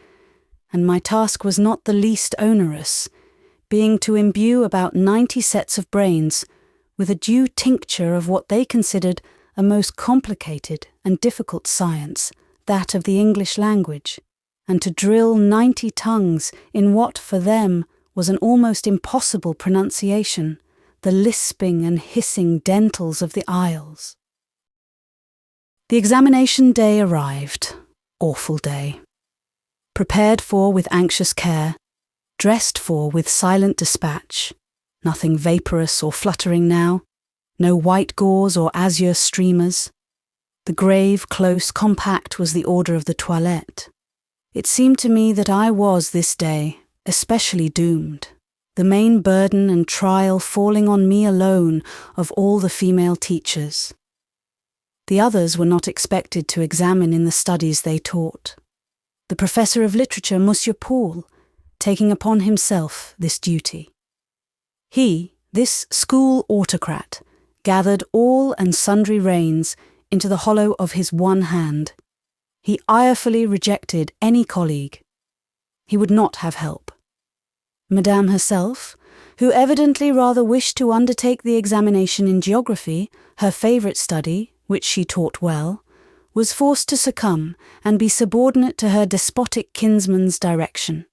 and my task was not the least onerous, being to imbue about 90 sets of brains with a due tincture of what they considered a most complicated and difficult science, that of the English language, and to drill 90 tongues in what for them was an almost impossible pronunciation, the lisping and hissing dentals of the Isles. The examination day arrived, awful day. Prepared for with anxious care, dressed for with silent dispatch, nothing vaporous or fluttering now, no white gauze or azure streamers. The grave, close, compact was the order of the toilette. It seemed to me that I was this day especially doomed, the main burden and trial falling on me alone of all the female teachers. The others were not expected to examine in the studies they taught. The professor of literature, Monsieur Paul, taking upon himself this duty. He, this school autocrat, gathered all and sundry reins into the hollow of his one hand. He irefully rejected any colleague. He would not have help. Madame herself, who evidently rather wished to undertake the examination in geography, her favourite study, which she taught well, was forced to succumb and be subordinate to her despotic kinsman's direction.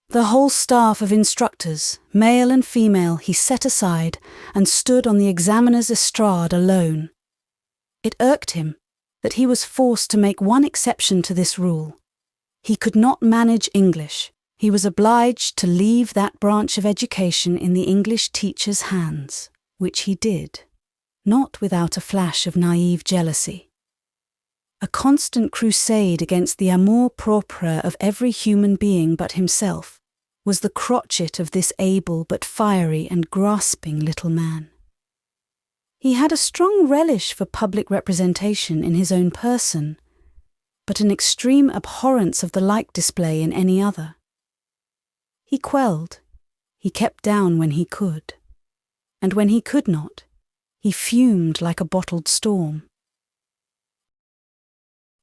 The whole staff of instructors, male and female, he set aside and stood on the examiner's estrade alone. It irked him that he was forced to make one exception to this rule. He could not manage English. He was obliged to leave that branch of education in the English teacher's hands, which he did, not without a flash of naïve jealousy. A constant crusade against the amour-propre of every human being but himself was the crotchet of this able but fiery and grasping little man. He had a strong relish for public representation in his own person, but an extreme abhorrence of the like display in any other. He quelled, he kept down when he could, and when he could not, he fumed like a bottled storm.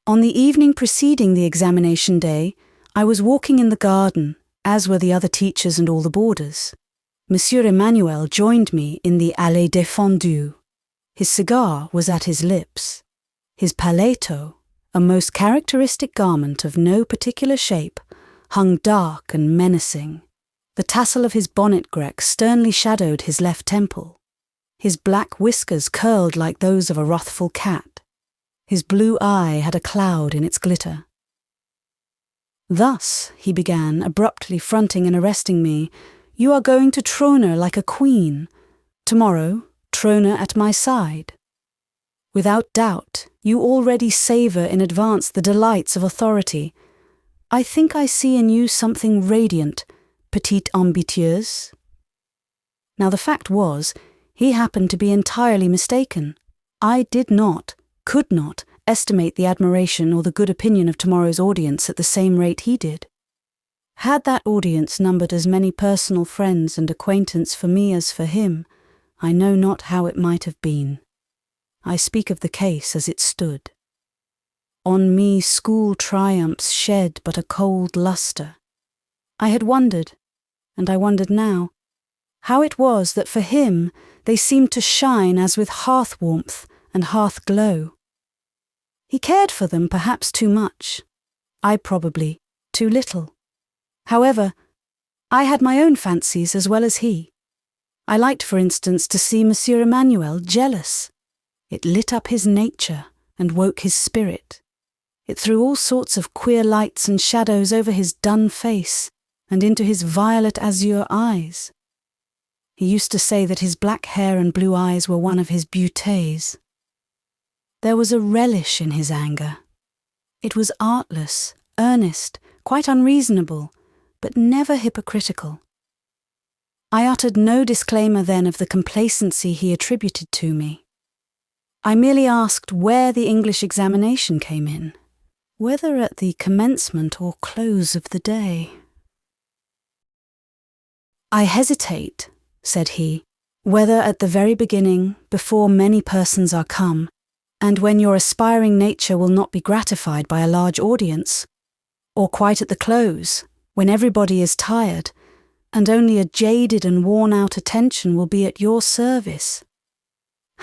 On the evening preceding the examination day, I was walking in the garden, as were the other teachers and all the boarders. Monsieur Emmanuel joined me in the allée défendue. His cigar was at his lips. His paletot, a most characteristic garment of no particular shape, hung dark and menacing. The tassel of his bonnet grec sternly shadowed his left temple. His black whiskers curled like those of a wrathful cat. His blue eye had a cloud in its glitter. "Thus," he began, abruptly fronting and arresting me, "you are going to trôner like a queen. Tomorrow, trôner at my side. Without doubt, you already savour in advance the delights of authority. I think I see in you something radiant, petite ambitieuse." Now the fact was, he happened to be entirely mistaken. I did not, could not, estimate the admiration or the good opinion of tomorrow's audience at the same rate he did. Had that audience numbered as many personal friends and acquaintance for me as for him, I know not how it might have been. I speak of the case as it stood. On me school triumphs shed but a cold lustre. I had wondered, and I wondered now, how it was that for him They seemed to shine as with hearth warmth and hearth glow. He cared for them perhaps too much. I probably too little. However, I had my own fancies as well as he. I liked, for instance, to see Monsieur Emmanuel jealous. It lit up his nature and woke his spirit. It threw all sorts of queer lights and shadows over his dun face and into his violet azure eyes. He used to say that his black hair and blue eyes were one of his beautés. There was a relish in his anger. It was artless, earnest, quite unreasonable, but never hypocritical. I uttered no disclaimer then of the complacency he attributed to me. I merely asked where the English examination came in, whether at the commencement or close of the day. "I hesitate," said he, "whether at the very beginning, before many persons are come, and when your aspiring nature will not be gratified by a large audience, or quite at the close, when everybody is tired, and only a jaded and worn-out attention will be at your service."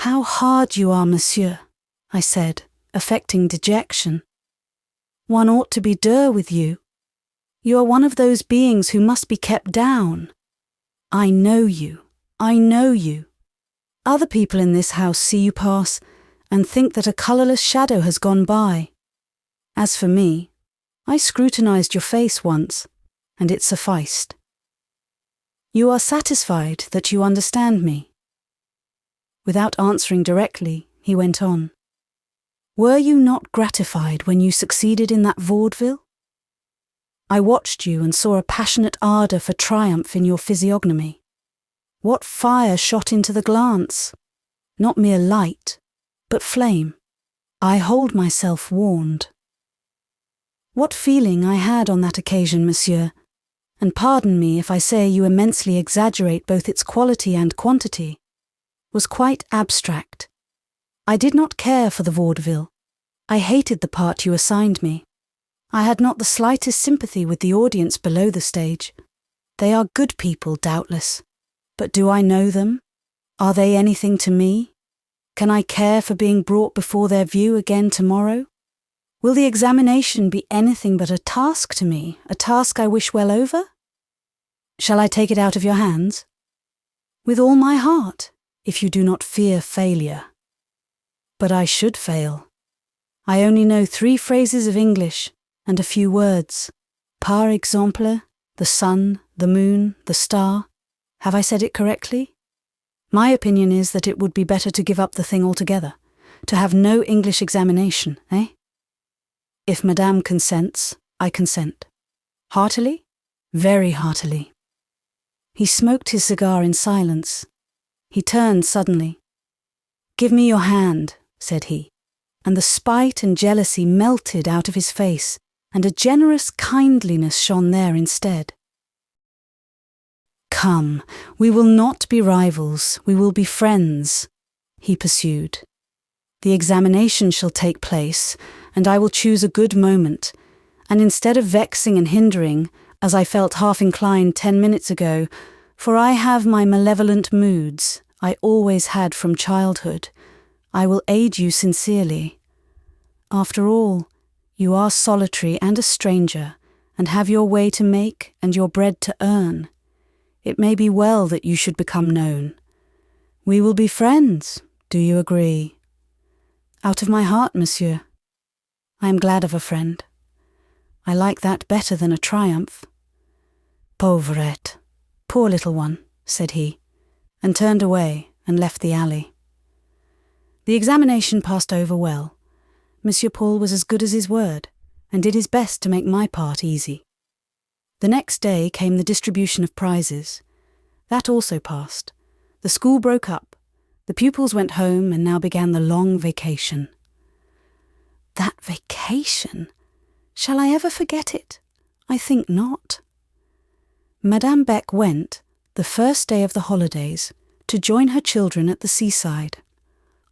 "How hard you are, monsieur," I said, affecting dejection. "One ought to be dur with you. You are one of those beings who must be kept down. I know you. I know you. Other people in this house see you pass and think that a colourless shadow has gone by. As for me, I scrutinised your face once, and it sufficed. You are satisfied that you understand me?" Without answering directly, he went on. "Were you not gratified when you succeeded in that vaudeville? I watched you and saw a passionate ardour for triumph in your physiognomy. What fire shot into the glance! Not mere light, but flame. I hold myself warned. What feeling I had on that occasion, monsieur, and pardon me if I say you immensely exaggerate both its quality and quantity, was quite abstract. I did not care for the vaudeville. I hated the part you assigned me. I had not the slightest sympathy with the audience below the stage. They are good people, doubtless. But do I know them? Are they anything to me? Can I care for being brought before their view again tomorrow? Will the examination be anything but a task to me, a task I wish well over? Shall I take it out of your hands? With all my heart, if you do not fear failure. But I should fail. I only know 3 phrases of English and a few words. Par exemple, the sun, the moon, the star. Have I said it correctly? My opinion is that it would be better to give up the thing altogether, to have no English examination, eh? If Madame consents, I consent. Heartily? Very heartily. He smoked his cigar in silence. He turned suddenly. "Give me your hand," said he, and the spite and jealousy melted out of his face, and a generous kindliness shone there instead. "Come, we will not be rivals, we will be friends," he pursued. "The examination shall take place, and I will choose a good moment, and instead of vexing and hindering, as I felt half inclined 10 minutes ago, for I have my malevolent moods, I always had from childhood, I will aid you sincerely. After all, you are solitary and a stranger, and have your way to make and your bread to earn. It may be well that you should become known. We will be friends, do you agree?" "Out of my heart, monsieur. I am glad of a friend. I like that better than a triumph." "Pauvrette, poor little one," said he, and turned away and left the alley. The examination passed over well. Monsieur Paul was as good as his word, and did his best to make my part easy. The next day came the distribution of prizes. That also passed. The school broke up. The pupils went home, and now began the long vacation. That vacation! Shall I ever forget it? I think not. Madame Beck went, the first day of the holidays, to join her children at the seaside.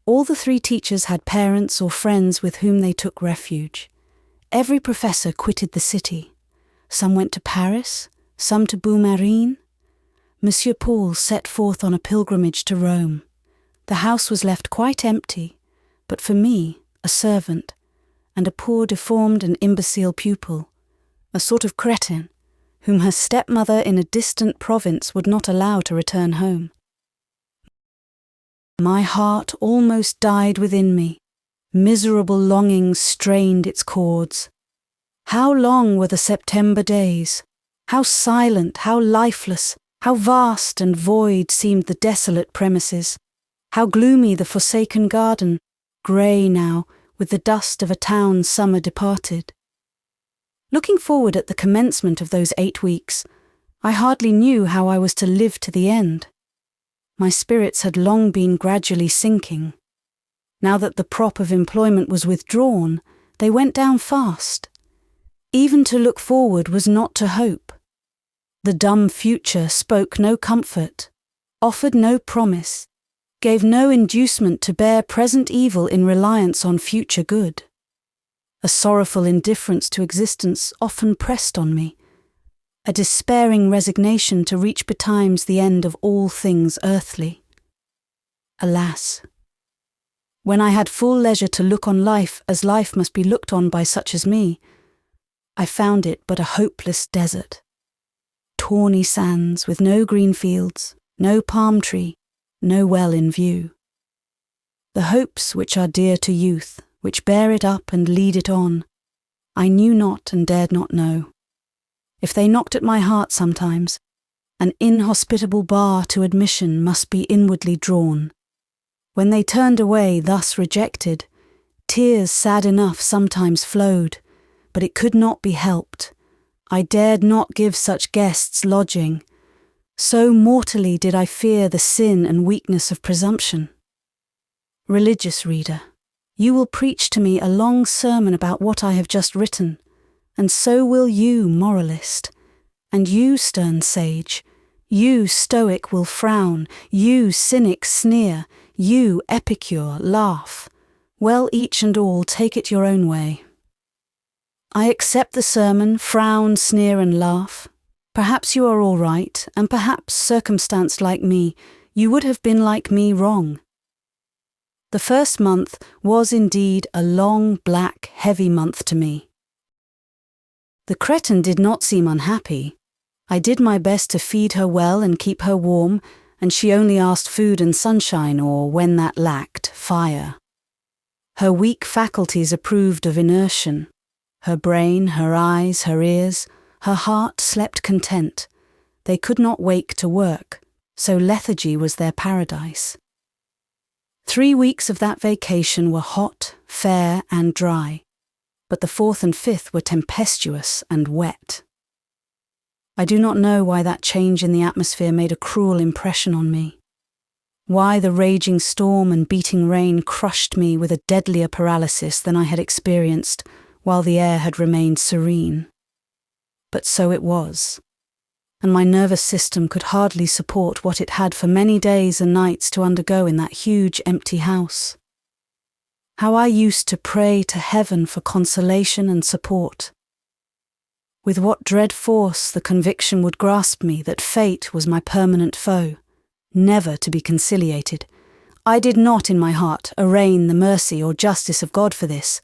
All the 3 teachers had parents or friends with whom they took refuge. Every professor quitted the city. Some went to Paris, some to Beaumarine. Monsieur Paul set forth on a pilgrimage to Rome. The house was left quite empty, but for me, a servant, and a poor deformed and imbecile pupil, a sort of cretin, whom her stepmother in a distant province would not allow to return home. My heart almost died within me. Miserable longings strained its chords. How long were the September days? How silent, how lifeless, how vast and void seemed the desolate premises. How gloomy the forsaken garden, grey now, with the dust of a town summer departed. Looking forward at the commencement of those 8 weeks, I hardly knew how I was to live to the end. My spirits had long been gradually sinking. Now that the prop of employment was withdrawn, they went down fast. Even to look forward was not to hope. The dumb future spoke no comfort, offered no promise, gave no inducement to bear present evil in reliance on future good. A sorrowful indifference to existence often pressed on me, a despairing resignation to reach betimes the end of all things earthly. Alas! When I had full leisure to look on life as life must be looked on by such as me, I found it but a hopeless desert. Tawny sands with no green fields, no palm tree, no well in view. The hopes which are dear to youth, which bear it up and lead it on, I knew not and dared not know. If they knocked at my heart sometimes, an inhospitable bar to admission must be inwardly drawn. When they turned away thus rejected, tears sad enough sometimes flowed, but it could not be helped. I dared not give such guests lodging. So mortally did I fear the sin and weakness of presumption. Religious reader, you will preach to me a long sermon about what I have just written, and so will you, moralist, and you, stern sage, you, stoic, will frown, you, cynic, sneer, you, epicure, laugh. Well, each and all take it your own way. I accept the sermon, frown, sneer and laugh. Perhaps you are all right, and perhaps, circumstanced like me, you would have been like me wrong. The first month was indeed a long, black, heavy month to me. The cretin did not seem unhappy. I did my best to feed her well and keep her warm, and she only asked food and sunshine or, when that lacked, fire. Her weak faculties approved of inertion. Her brain, her eyes, her ears, her heart slept content. They could not wake to work, so lethargy was their paradise. 3 weeks of that vacation were hot, fair, and dry, but the 4th and 5th were tempestuous and wet. I do not know why that change in the atmosphere made a cruel impression on me. Why the raging storm and beating rain crushed me with a deadlier paralysis than I had experienced while the air had remained serene. But so it was, and my nervous system could hardly support what it had for many days and nights to undergo in that huge empty house. How I used to pray to heaven for consolation and support. With what dread force the conviction would grasp me that fate was my permanent foe, never to be conciliated. I did not in my heart arraign the mercy or justice of God for this.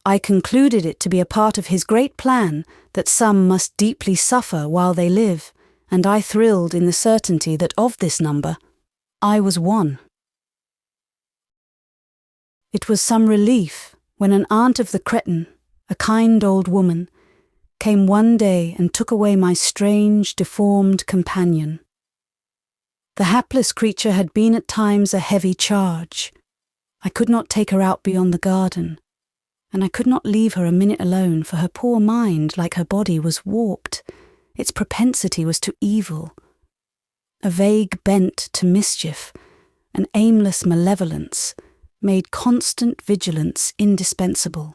I concluded it to be a part of his great plan that some must deeply suffer while they live, and I thrilled in the certainty that of this number, I was one. It was some relief when an aunt of the cretin, a kind old woman, came one day and took away my strange, deformed companion. The hapless creature had been at times a heavy charge. I could not take her out beyond the garden, and I could not leave her a minute alone, for her poor mind, like her body, was warped. Its propensity was to evil. A vague bent to mischief, an aimless malevolence, made constant vigilance indispensable.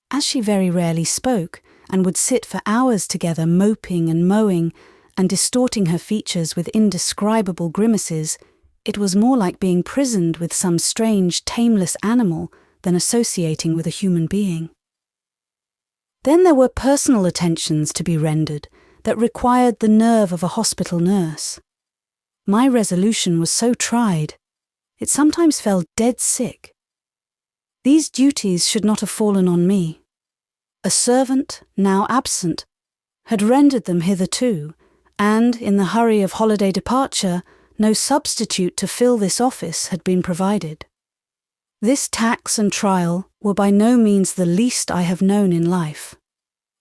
As she very rarely spoke, and would sit for hours together moping and mowing, and distorting her features with indescribable grimaces, it was more like being prisoned with some strange, tameless animal than associating with a human being. Then there were personal attentions to be rendered that required the nerve of a hospital nurse. My resolution was so tried, it sometimes fell dead sick. These duties should not have fallen on me. A servant, now absent, had rendered them hitherto, and, in the hurry of holiday departure, no substitute to fill this office had been provided. This tax and trial were by no means the least I have known in life.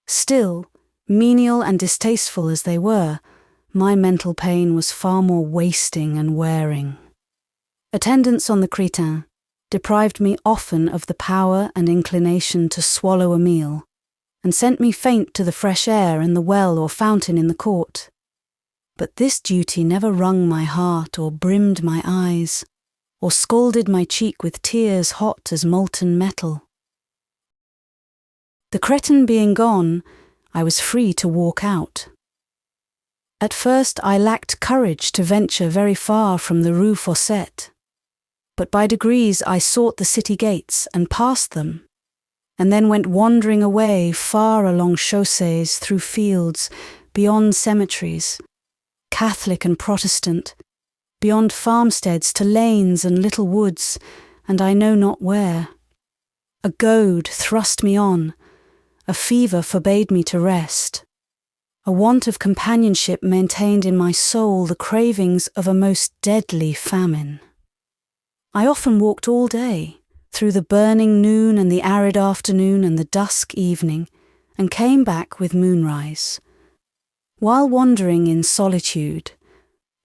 Still, menial and distasteful as they were, my mental pain was far more wasting and wearing. Attendance on the crétin deprived me often of the power and inclination to swallow a meal, and sent me faint to the fresh air and the well or fountain in the court. But this duty never wrung my heart or brimmed my eyes, or scalded my cheek with tears hot as molten metal. The crétin being gone, I was free to walk out. At first I lacked courage to venture very far from the Rue Fossette, but by degrees I sought the city gates and passed them, and then went wandering away far along chaussées, through fields, beyond cemeteries, Catholic and Protestant, beyond farmsteads to lanes and little woods, and I know not where. A goad thrust me on, a fever forbade me to rest. A want of companionship maintained in my soul the cravings of a most deadly famine. I often walked all day, through the burning noon and the arid afternoon and the dusk evening, and came back with moonrise. While wandering in solitude,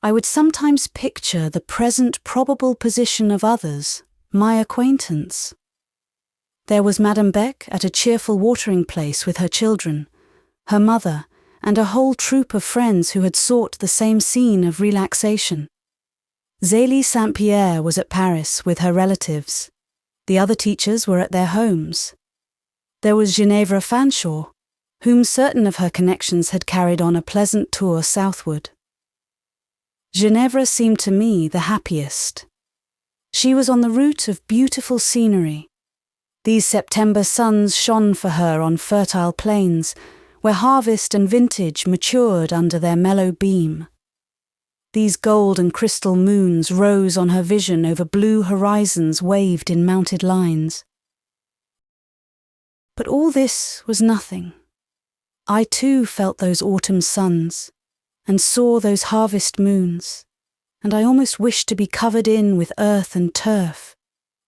I would sometimes picture the present probable position of others, my acquaintance. There was Madame Beck at a cheerful watering place with her children, her mother, and a whole troop of friends who had sought the same scene of relaxation. Zélie Saint-Pierre was at Paris with her relatives. The other teachers were at their homes. There was Ginevra Fanshawe, whom certain of her connections had carried on a pleasant tour southward. Ginevra seemed to me the happiest. She was on the route of beautiful scenery. These September suns shone for her on fertile plains, where harvest and vintage matured under their mellow beam. These gold and crystal moons rose on her vision over blue horizons waved in mounted lines. But all this was nothing. I too felt those autumn suns, and saw those harvest moons, and I almost wished to be covered in with earth and turf,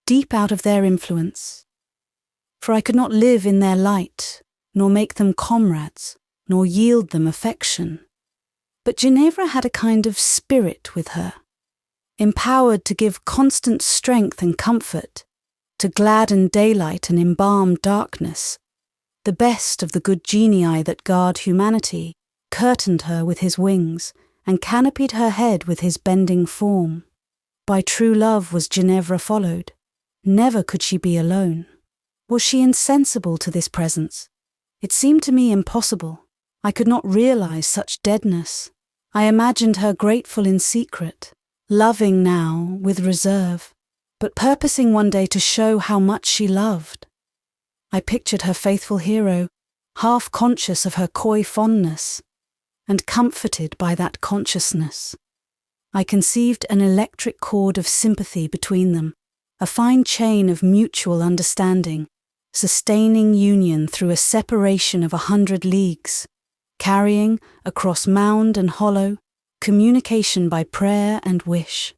deep out of their influence. For I could not live in their light, nor make them comrades, nor yield them affection. But Ginevra had a kind of spirit with her, empowered to give constant strength and comfort, to gladden daylight and embalm darkness. The best of the good genii that guard humanity curtained her with his wings, and canopied her head with his bending form. By true love was Ginevra followed. Never could she be alone. Was she insensible to this presence? It seemed to me impossible. I could not realize such deadness. I imagined her grateful in secret, loving now with reserve, but purposing one day to show how much she loved. I pictured her faithful hero, half conscious of her coy fondness, and comforted by that consciousness. I conceived an electric cord of sympathy between them, a fine chain of mutual understanding, sustaining union through a separation of 100 leagues, carrying, across mound and hollow, communication by prayer and wish.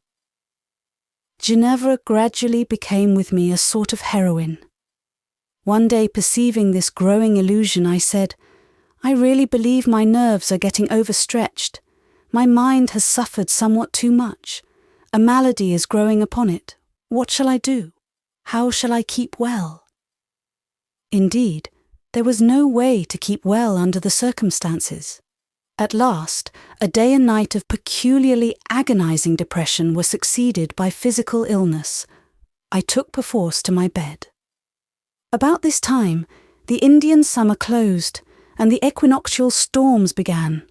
Ginevra gradually became with me a sort of heroine. One day, perceiving this growing illusion, I said, "I really believe my nerves are getting overstretched. My mind has suffered somewhat too much. A malady is growing upon it. What shall I do? How shall I keep well?" Indeed, there was no way to keep well under the circumstances. At last, a day and night of peculiarly agonizing depression were succeeded by physical illness. I took perforce to my bed. About this time, the Indian summer closed, and the equinoctial storms began.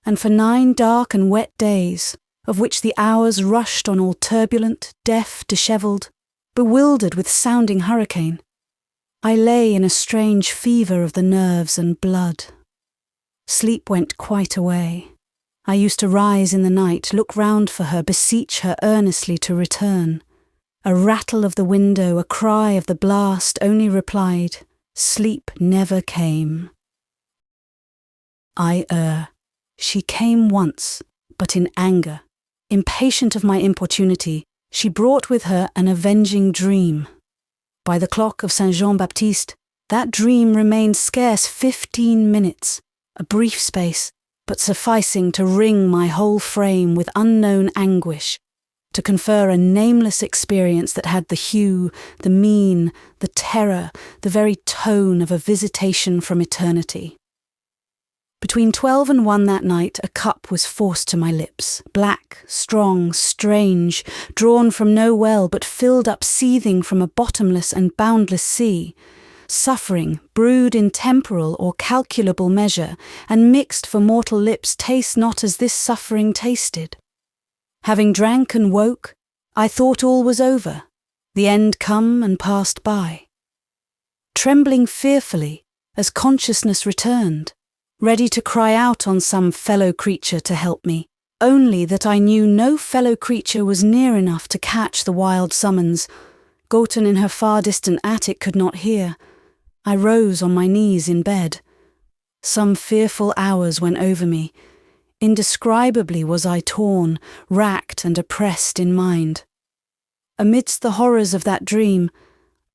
And for 9 dark and wet days, of which the hours rushed on all turbulent, deaf, dishevelled, bewildered with sounding hurricane, I lay in a strange fever of the nerves and blood. Sleep went quite away. I used to rise in the night, look round for her, beseech her earnestly to return. A rattle of the window, a cry of the blast only replied, sleep never came. I err. She came once, but in anger. Impatient of my importunity, she brought with her an avenging dream. By the clock of Saint Jean-Baptiste, that dream remained scarce 15 minutes, a brief space, but sufficing to wring my whole frame with unknown anguish, to confer a nameless experience that had the hue, the mien, the terror, the very tone of a visitation from eternity. Between 12 and 1 that night, a cup was forced to my lips, black, strong, strange, drawn from no well, but filled up seething from a bottomless and boundless sea. Suffering, brewed in temporal or calculable measure, and mixed for mortal lips, taste not as this suffering tasted. Having drank and woke, I thought all was over, the end come and passed by. Trembling fearfully, as consciousness returned, ready to cry out on some fellow creature to help me, only that I knew no fellow creature was near enough to catch the wild summons. Goten in her far-distant attic could not hear. I rose on my knees in bed. Some fearful hours went over me. Indescribably was I torn, racked and oppressed in mind. Amidst the horrors of that dream,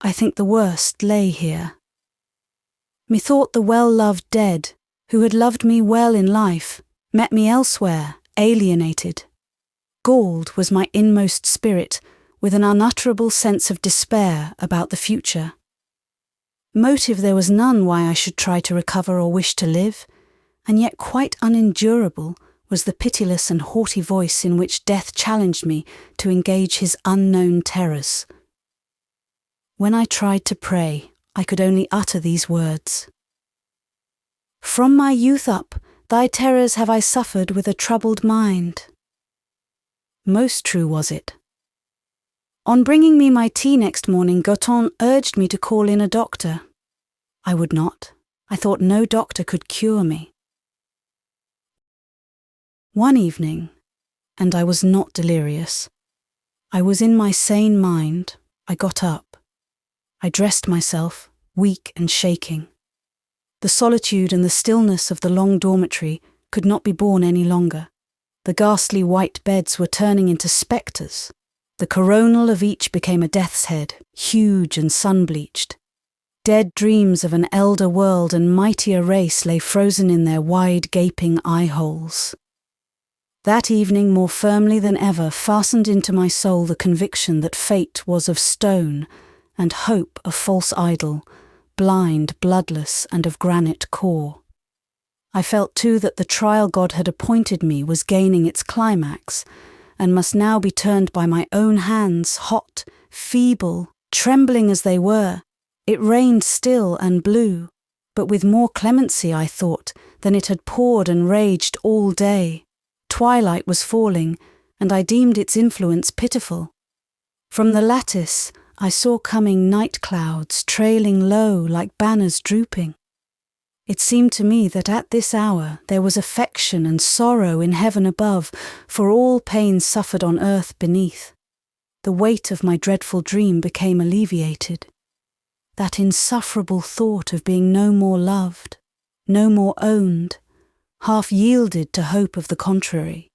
I think the worst lay here. Methought the well-loved dead, who had loved me well in life, met me elsewhere, alienated. Galled was my inmost spirit, with an unutterable sense of despair about the future. Motive there was none why I should try to recover or wish to live, and yet quite unendurable was the pitiless and haughty voice in which death challenged me to engage his unknown terrors. When I tried to pray, I could only utter these words. From my youth up, thy terrors have I suffered with a troubled mind. Most true was it. On bringing me my tea next morning, Goton urged me to call in a doctor. I would not. I thought no doctor could cure me. One evening, and I was not delirious, I was in my sane mind, I got up. I dressed myself, weak and shaking. The solitude and the stillness of the long dormitory could not be borne any longer. The ghastly white beds were turning into spectres. The coronal of each became a death's head, huge and sun-bleached. Dead dreams of an elder world and mightier race lay frozen in their wide gaping eye-holes. That evening, more firmly than ever, fastened into my soul the conviction that fate was of stone and hope a false idol, blind, bloodless, and of granite core. I felt too that the trial God had appointed me was gaining its climax, and must now be turned by my own hands, hot, feeble, trembling as they were. It rained still and blew, but with more clemency, I thought, than it had poured and raged all day. Twilight was falling, and I deemed its influence pitiful. From the lattice, I saw coming night clouds trailing low like banners drooping. It seemed to me that at this hour there was affection and sorrow in heaven above for all pain suffered on earth beneath. The weight of my dreadful dream became alleviated. That insufferable thought of being no more loved, no more owned, half yielded to hope of the contrary.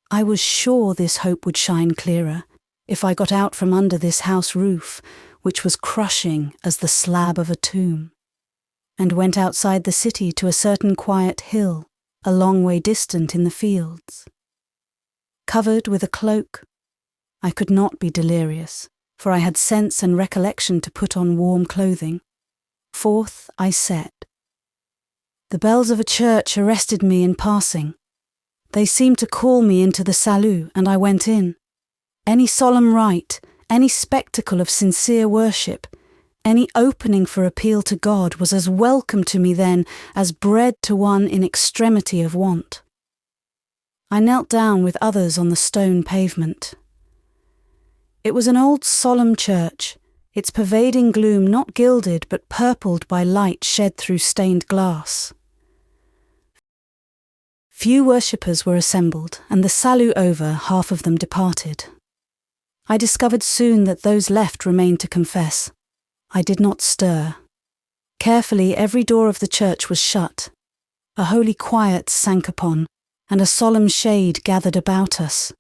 I was sure this hope would shine clearer if I got out from under this house roof, which was crushing as the slab of a tomb, and went outside the city to a certain quiet hill, a long way distant in the fields. Covered with a cloak, I could not be delirious, for I had sense and recollection to put on warm clothing. Forth I set. The bells of a church arrested me in passing. They seemed to call me into the salut, and I went in. Any solemn rite, any spectacle of sincere worship, any opening for appeal to God was as welcome to me then as bread to one in extremity of want. I knelt down with others on the stone pavement. It was an old solemn church, its pervading gloom not gilded but purpled by light shed through stained glass. Few worshippers were assembled, and the salut over, half of them departed. I discovered soon that those left remained to confess. I did not stir. Carefully every door of the church was shut. A holy quiet sank upon, and a solemn shade gathered about us.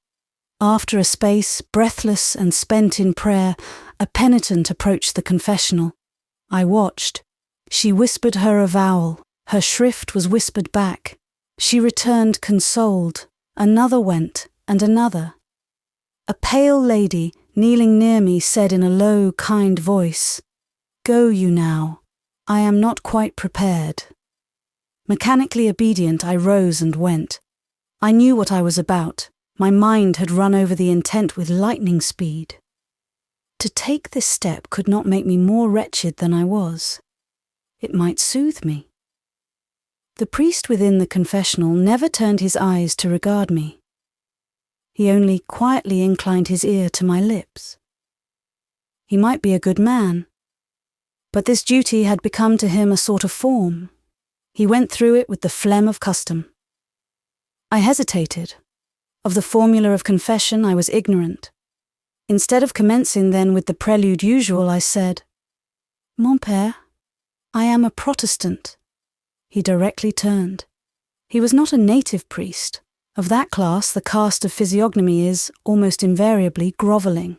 After a space, breathless and spent in prayer, a penitent approached the confessional. I watched. She whispered her avowal. Her shrift was whispered back. She returned consoled. Another went, and another. A pale lady, kneeling near me, said in a low, kind voice, "Go you now. I am not quite prepared." Mechanically obedient, I rose and went. I knew what I was about. My mind had run over the intent with lightning speed. To take this step could not make me more wretched than I was. It might soothe me. The priest within the confessional never turned his eyes to regard me. He only quietly inclined his ear to my lips. He might be a good man, but this duty had become to him a sort of form. He went through it with the phlegm of custom. I hesitated. Of the formula of confession I was ignorant. Instead of commencing then with the prelude usual, I said, "Mon père, I am a Protestant." He directly turned. He was not a native priest. Of that class, the cast of physiognomy is, almost invariably, grovelling.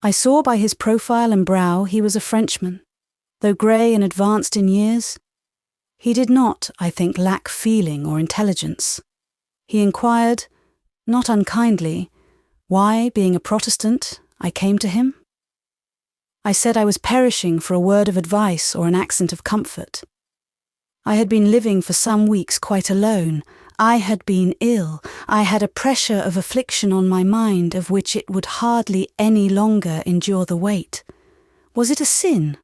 I saw by his profile and brow he was a Frenchman. Though grey and advanced in years, he did not, I think, lack feeling or intelligence. He inquired, not unkindly, why, being a Protestant, I came to him. I said I was perishing for a word of advice or an accent of comfort. I had been living for some weeks quite alone. I had been ill. I had a pressure of affliction on my mind of which it would hardly any longer endure the weight. Was it a sin?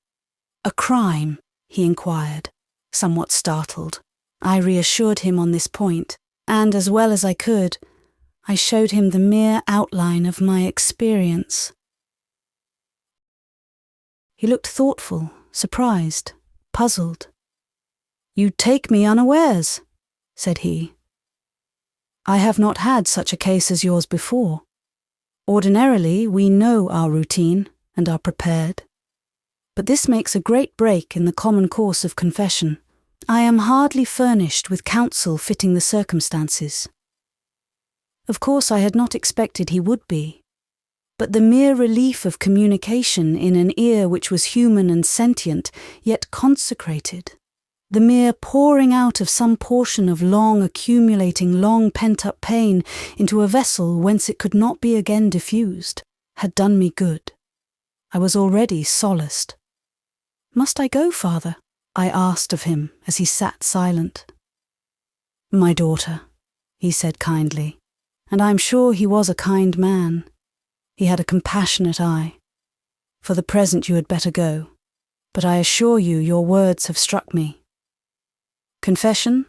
A crime? He inquired, somewhat startled. I reassured him on this point, and as well as I could, I showed him the mere outline of my experience. He looked thoughtful, surprised, puzzled. "You take me unawares," said he. "I have not had such a case as yours before. Ordinarily, we know our routine and are prepared. But this makes a great break in the common course of confession. I am hardly furnished with counsel fitting the circumstances." Of course, I had not expected he would be. But the mere relief of communication in an ear which was human and sentient, yet consecrated, the mere pouring out of some portion of long accumulating, long pent-up pain into a vessel whence it could not be again diffused, had done me good. I was already solaced. "Must I go, Father?" I asked of him as he sat silent. "My daughter," he said kindly, and I am sure he was a kind man. He had a compassionate eye. "For the present you had better go, but I assure you your words have struck me. Confession,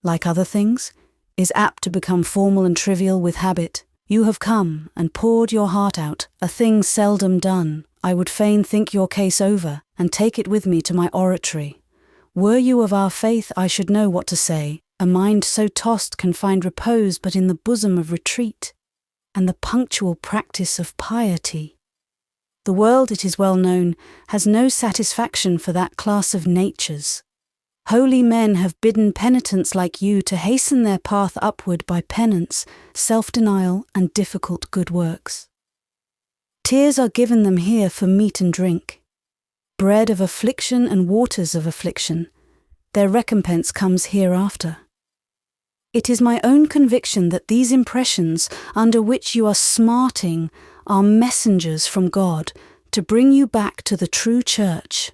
like other things, is apt to become formal and trivial with habit. You have come and poured your heart out, a thing seldom done. I would fain think your case over and take it with me to my oratory. Were you of our faith, I should know what to say. A mind so tossed can find repose but in the bosom of retreat, and the punctual practice of piety. The world, it is well known, has no satisfaction for that class of natures. Holy men have bidden penitents like you to hasten their path upward by penance, self-denial, and difficult good works. Tears are given them here for meat and drink, bread of affliction and waters of affliction. Their recompense comes hereafter. It is my own conviction that these impressions, under which you are smarting, are messengers from God to bring you back to the true church.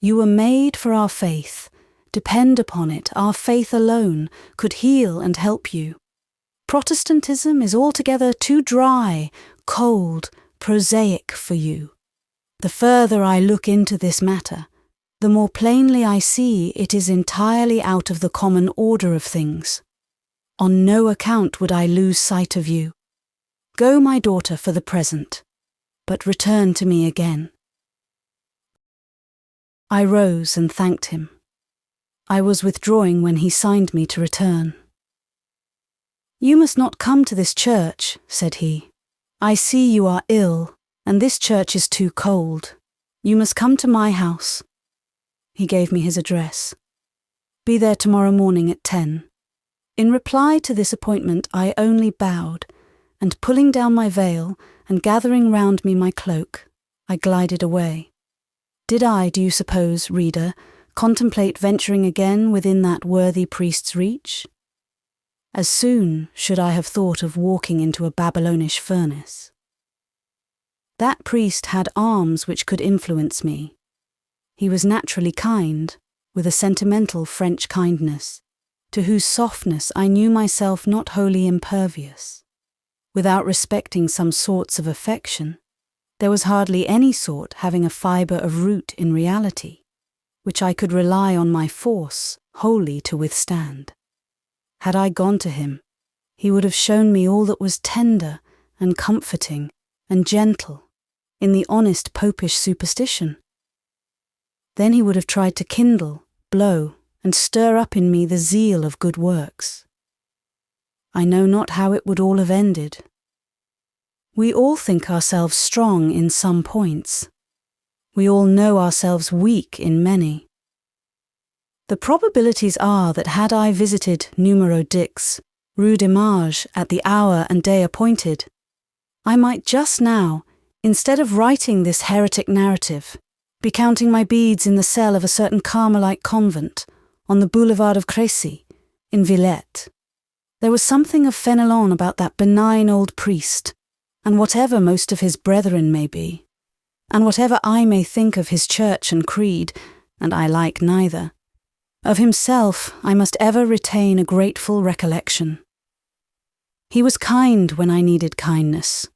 You were made for our faith. Depend upon it, our faith alone could heal and help you. Protestantism is altogether too dry, cold, prosaic for you. The further I look into this matter, the more plainly I see it is entirely out of the common order of things. On no account would I lose sight of you. Go, my daughter, for the present, but return to me again. I rose and thanked him. I was withdrawing when he signed me to return. "You must not come to this church," said he. "I see you are ill, and this church is too cold. You must come to my house." He gave me his address. "Be there tomorrow morning at 10. In reply to this appointment I only bowed, and pulling down my veil and gathering round me my cloak, I glided away. Did I, do you suppose, reader, contemplate venturing again within that worthy priest's reach? As soon should I have thought of walking into a Babylonish furnace. That priest had arms which could influence me. He was naturally kind, with a sentimental French kindness, to whose softness I knew myself not wholly impervious. Without respecting some sorts of affection, there was hardly any sort having a fibre of root in reality, which I could rely on my force wholly to withstand. Had I gone to him, he would have shown me all that was tender and comforting and gentle in the honest popish superstition. Then he would have tried to kindle, blow, and stir up in me the zeal of good works. I know not how it would all have ended. We all think ourselves strong in some points. We all know ourselves weak in many. The probabilities are that had I visited numero dix, Rue des Mages, at the hour and day appointed, I might just now, instead of writing this heretic narrative, be counting my beads in the cell of a certain Carmelite convent on the boulevard of Crécy, in Villette. There was something of Fenelon about that benign old priest, and whatever most of his brethren may be, and whatever I may think of his church and creed, and I like neither, of himself I must ever retain a grateful recollection. He was kind when I needed kindness.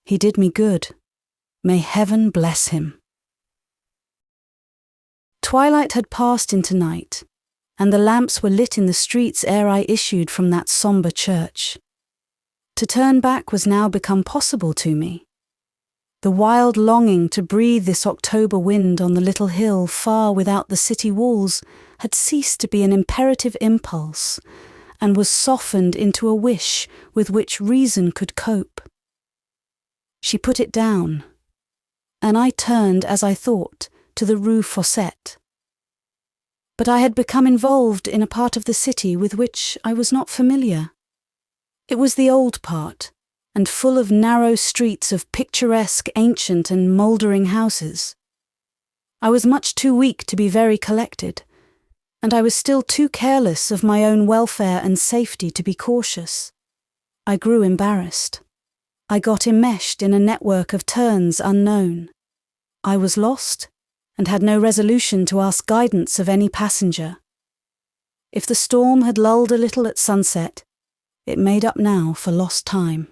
He did me good. May heaven bless him. Twilight had passed into night, and the lamps were lit in the streets ere I issued from that sombre church. To turn back was now become possible to me. The wild longing to breathe this October wind on the little hill far without the city walls had ceased to be an imperative impulse, and was softened into a wish with which reason could cope. She put it down, and I turned, as I thought, to the Rue Fossette. But I had become involved in a part of the city with which I was not familiar. It was the old part, and full of narrow streets of picturesque, ancient and mouldering houses. I was much too weak to be very collected, and I was still too careless of my own welfare and safety to be cautious. I grew embarrassed. I got enmeshed in a network of turns unknown. I was lost, and had no resolution to ask guidance of any passenger. If the storm had lulled a little at sunset, it made up now for lost time.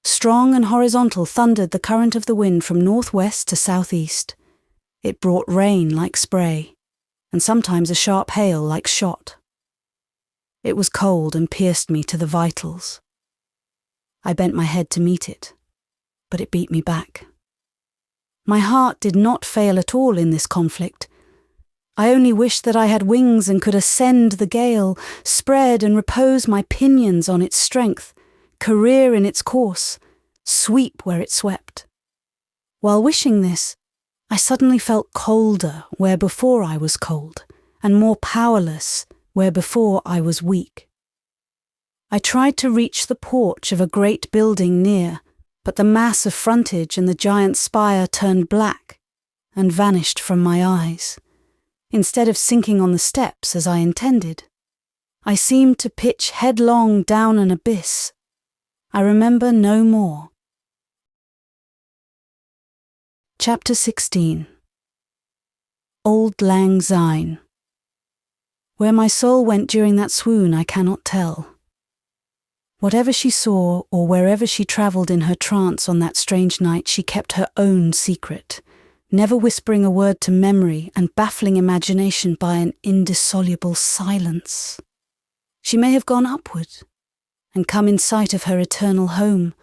Strong and horizontal thundered the current of the wind from northwest to southeast. It brought rain like spray, and sometimes a sharp hail like shot. It was cold and pierced me to the vitals. I bent my head to meet it, but it beat me back. My heart did not fail at all in this conflict. I only wished that I had wings and could ascend the gale, spread and repose my pinions on its strength, career in its course, sweep where it swept. While wishing this, I suddenly felt colder where before I was cold, and more powerless where before I was weak. I tried to reach the porch of a great building near, but the mass of frontage and the giant spire turned black and vanished from my eyes. Instead of sinking on the steps as I intended, I seemed to pitch headlong down an abyss. I remember no more. Chapter 16. Auld Lang Syne. Where my soul went during that swoon I cannot tell. Whatever she saw, or wherever she travelled in her trance on that strange night, she kept her own secret, never whispering a word to memory and baffling imagination by an indissoluble silence. She may have gone upward, and come in sight of her eternal home,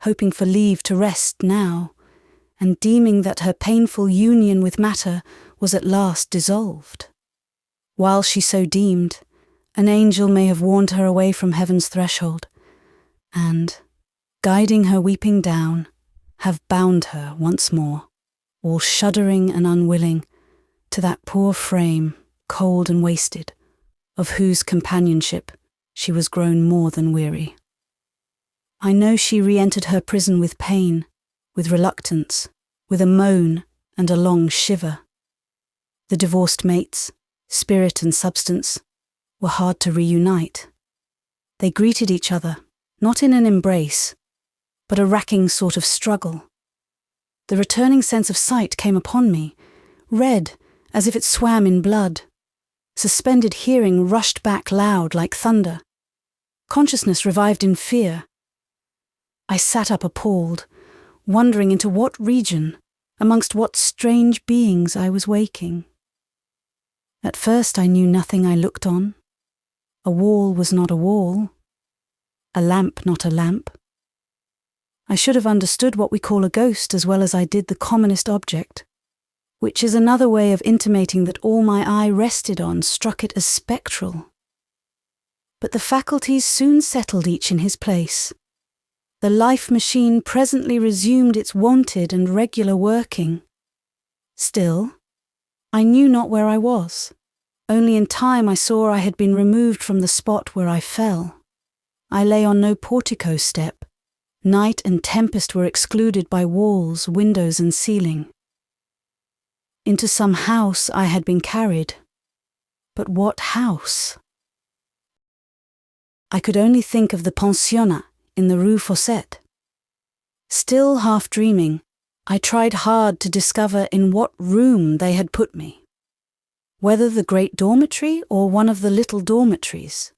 hoping for leave to rest now, and deeming that her painful union with matter was at last dissolved. While she so deemed, an angel may have warned her away from heaven's threshold, and, guiding her weeping down, have bound her once more, all shuddering and unwilling, to that poor frame, cold and wasted, of whose companionship she was grown more than weary. I know she re-entered her prison with pain, with reluctance, with a moan and a long shiver. The divorced mates, spirit and substance, were hard to reunite. They greeted each other, not in an embrace, but a racking sort of struggle. The returning sense of sight came upon me, red as if it swam in blood. Suspended hearing rushed back loud like thunder. Consciousness revived in fear. I sat up appalled, wondering into what region, amongst what strange beings I was waking. At first I knew nothing I looked on. A wall was not a wall, a lamp not a lamp. I should have understood what we call a ghost as well as I did the commonest object, which is another way of intimating that all my eye rested on struck it as spectral. But the faculties soon settled each in his place. The life machine presently resumed its wonted and regular working. Still, I knew not where I was. Only in time I saw I had been removed from the spot where I fell. I lay on no portico step. Night and tempest were excluded by walls, windows and ceiling. Into some house I had been carried. But what house? I could only think of the pensionnat in the Rue Fossette. Still half dreaming, I tried hard to discover in what room they had put me. Whether the great dormitory or one of the little dormitories.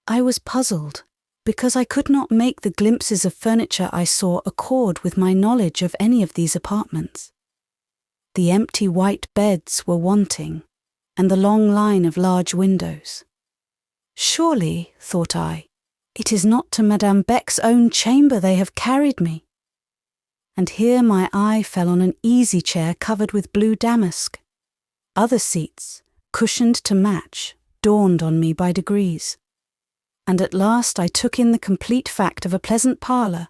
I was puzzled, because I could not make the glimpses of furniture I saw accord with my knowledge of any of these apartments. The empty white beds were wanting, and the long line of large windows. Surely, thought I, it is not to Madame Beck's own chamber they have carried me. And here my eye fell on an easy chair covered with blue damask. Other seats, cushioned to match, dawned on me by degrees. And at last I took in the complete fact of a pleasant parlour,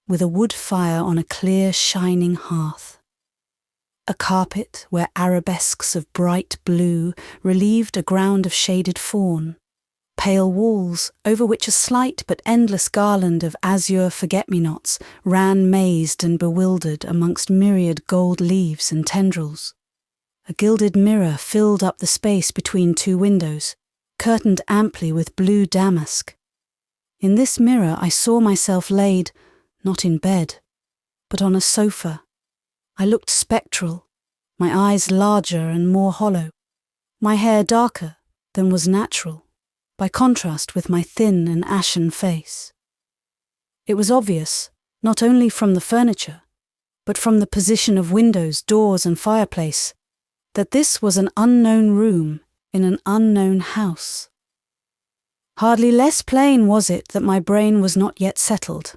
with a wood fire on a clear, shining hearth. A carpet where arabesques of bright blue relieved a ground of shaded fawn. Pale walls, over which a slight but endless garland of azure forget-me-nots ran mazed and bewildered amongst myriad gold leaves and tendrils. A gilded mirror filled up the space between two windows, curtained amply with blue damask. In this mirror I saw myself laid, not in bed, but on a sofa. I looked spectral, my eyes larger and more hollow, my hair darker than was natural, by contrast with my thin and ashen face. It was obvious, not only from the furniture, but from the position of windows, doors and fireplace, that this was an unknown room in an unknown house. Hardly less plain was it that my brain was not yet settled,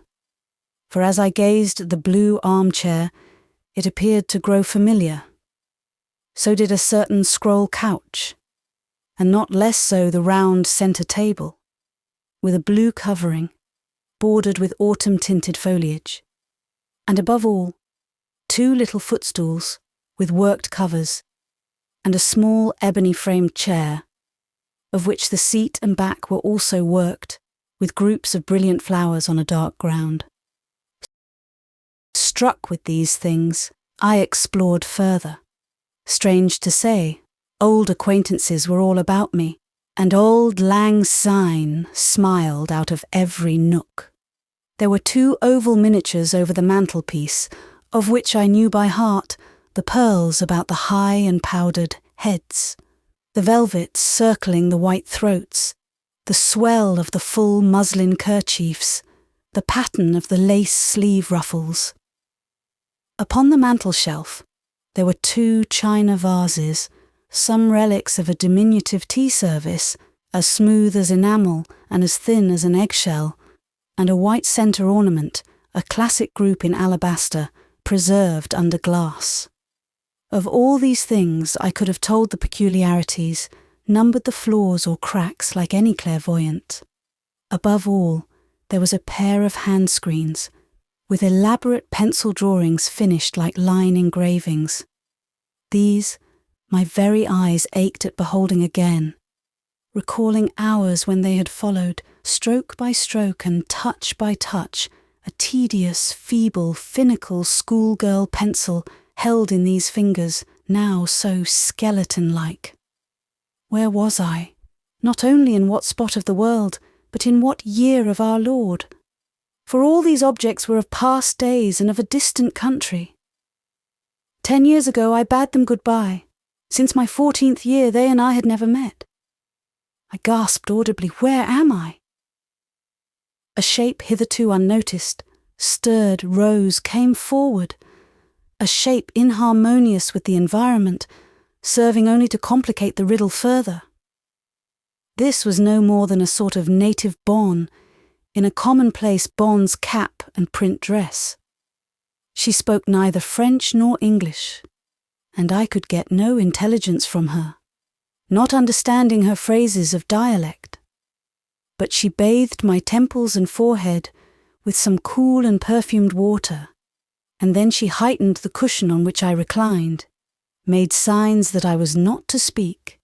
for as I gazed at the blue armchair, it appeared to grow familiar. So did a certain scroll couch, and not less so the round centre table, with a blue covering, bordered with autumn-tinted foliage, and above all, two little footstools with worked covers, and a small ebony-framed chair, of which the seat and back were also worked, with groups of brilliant flowers on a dark ground. Struck with these things, I explored further. Strange to say, old acquaintances were all about me, and Auld Lang Syne smiled out of every nook. There were two oval miniatures over the mantelpiece, of which I knew by heart the pearls about the high and powdered heads, the velvets circling the white throats, the swell of the full muslin kerchiefs, the pattern of the lace sleeve ruffles. Upon the mantel-shelf there were two china vases, some relics of a diminutive tea service, as smooth as enamel and as thin as an eggshell, and a white centre ornament, a classic group in alabaster, preserved under glass. Of all these things I could have told the peculiarities, numbered the flaws or cracks like any clairvoyant. Above all, there was a pair of hand screens, with elaborate pencil drawings finished like line engravings. These, my very eyes ached at beholding again, recalling hours when they had followed, stroke by stroke and touch by touch, a tedious, feeble, finical schoolgirl pencil held in these fingers, now so skeleton-like. Where was I? Not only in what spot of the world, but in what year of our Lord? For all these objects were of past days and of a distant country. 10 years ago I bade them goodbye. Since my 14th year they and I had never met. I gasped audibly, "Where am I?" A shape hitherto unnoticed, stirred, rose, came forward. A shape inharmonious with the environment, serving only to complicate the riddle further. This was no more than a sort of native bonne, in a commonplace bonne's cap and print dress. She spoke neither French nor English, and I could get no intelligence from her, not understanding her phrases of dialect. But she bathed my temples and forehead with some cool and perfumed water, and then she heightened the cushion on which I reclined, made signs that I was not to speak,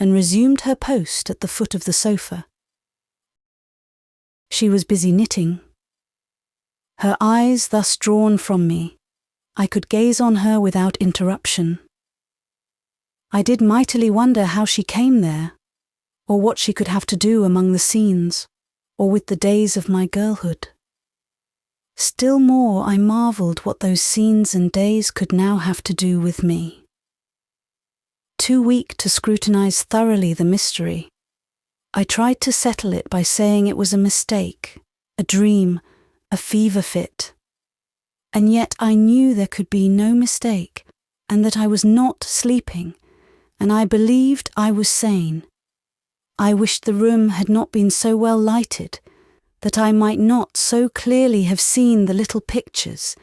and resumed her post at the foot of the sofa. She was busy knitting. Her eyes thus drawn from me, I could gaze on her without interruption. I did mightily wonder how she came there, or what she could have to do among the scenes, or with the days of my girlhood. Still more I marvelled what those scenes and days could now have to do with me. Too weak to scrutinize thoroughly the mystery, I tried to settle it by saying it was a mistake, a dream, a fever fit. And yet I knew there could be no mistake, and that I was not sleeping, and I believed I was sane. I wished the room had not been so well lighted, that I might not so clearly have seen the little pictures,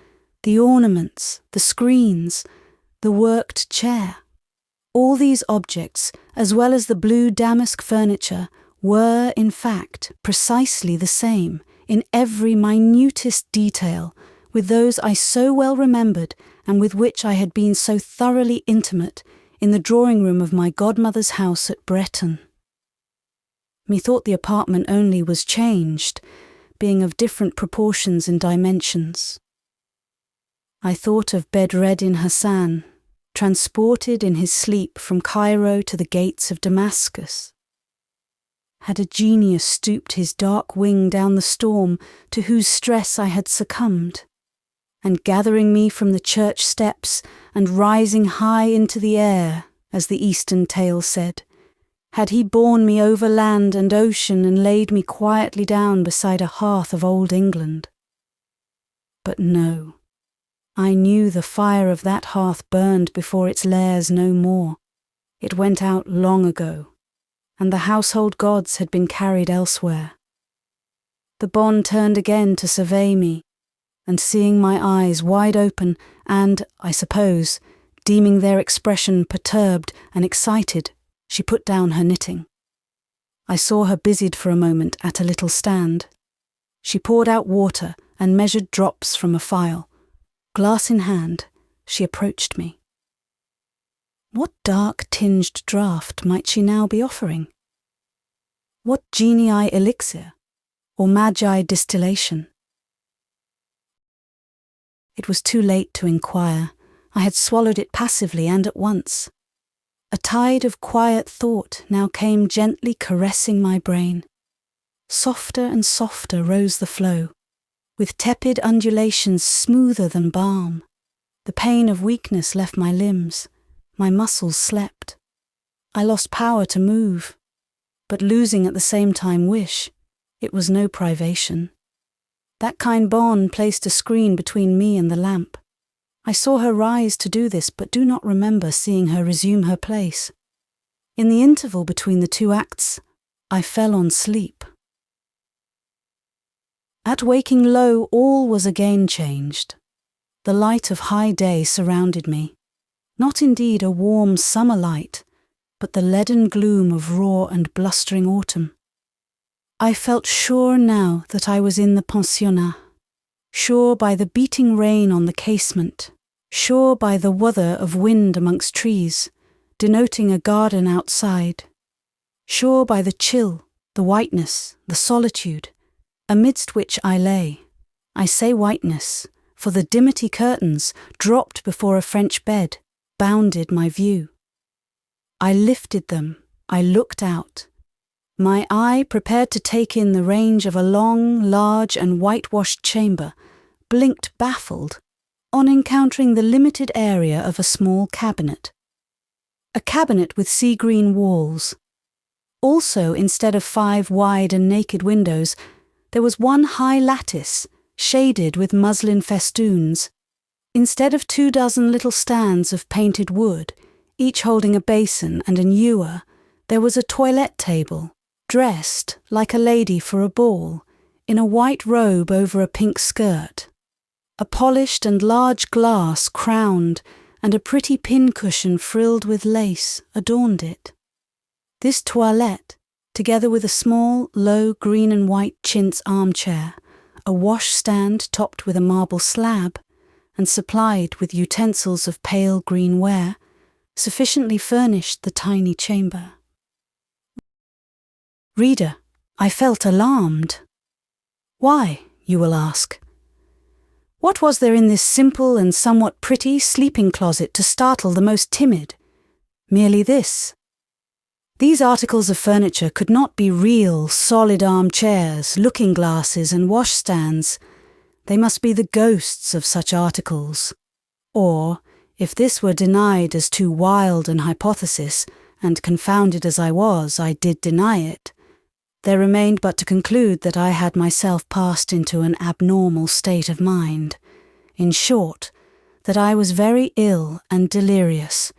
the ornaments, the screens, the worked chair. All these objects, as well as the blue damask furniture, were, in fact, precisely the same, in every minutest detail, with those I so well remembered and with which I had been so thoroughly intimate in the drawing-room of my godmother's house at Bretton. Methought the apartment only was changed, being of different proportions and dimensions. I thought of Bedreddin Hassan, transported in his sleep from Cairo to the gates of Damascus. Had a genius stooped his dark wing down the storm to whose stress I had succumbed, and gathering me from the church steps and rising high into the air, as the Eastern tale said, had he borne me over land and ocean and laid me quietly down beside a hearth of old England. But no, I knew the fire of that hearth burned before its lairs no more. It went out long ago, and the household gods had been carried elsewhere. The bonne turned again to survey me, and seeing my eyes wide open and, I suppose, deeming their expression perturbed and excited, she put down her knitting. I saw her busied for a moment at a little stand. She poured out water and measured drops from a phial. Glass in hand, she approached me. What dark-tinged draught might she now be offering? What genii elixir, or magi distillation? It was too late to inquire. I had swallowed it passively and at once. A tide of quiet thought now came gently caressing my brain. Softer and softer rose the flow, with tepid undulations smoother than balm. The pain of weakness left my limbs. My muscles slept. I lost power to move, but losing at the same time wish. It was no privation. That kind bonne placed a screen between me and the lamp. I saw her rise to do this, but do not remember seeing her resume her place. In the interval between the two acts, I fell on sleep. At waking low, all was again changed. The light of high day surrounded me. Not indeed a warm summer light, but the leaden gloom of raw and blustering autumn. I felt sure now that I was in the pensionnat, sure by the beating rain on the casement, sure by the wuther of wind amongst trees, denoting a garden outside, sure by the chill, the whiteness, the solitude, amidst which I lay. I say whiteness, for the dimity curtains, dropped before a French bed, bounded my view. I lifted them, I looked out. My eye, prepared to take in the range of a long, large and whitewashed chamber, blinked baffled on encountering the limited area of a small cabinet. A cabinet with sea-green walls. Also, instead of 5 wide and naked windows, there was one high lattice, shaded with muslin festoons. Instead of 24 little stands of painted wood, each holding a basin and an ewer, there was a toilette table, dressed like a lady for a ball, in a white robe over a pink skirt. A polished and large glass crowned and a pretty pincushion frilled with lace adorned it. This toilette, together with a small, low green and white chintz armchair, a washstand topped with a marble slab, and supplied with utensils of pale green ware, sufficiently furnished the tiny chamber. Reader, I felt alarmed. Why, you will ask? What was there in this simple and somewhat pretty sleeping closet to startle the most timid? Merely this. These articles of furniture could not be real, solid armchairs, looking-glasses and washstands. They must be the ghosts of such articles. Or, if this were denied as too wild an hypothesis, and confounded as I was, I did deny it, there remained but to conclude that I had myself passed into an abnormal state of mind. In short, that I was very ill and delirious,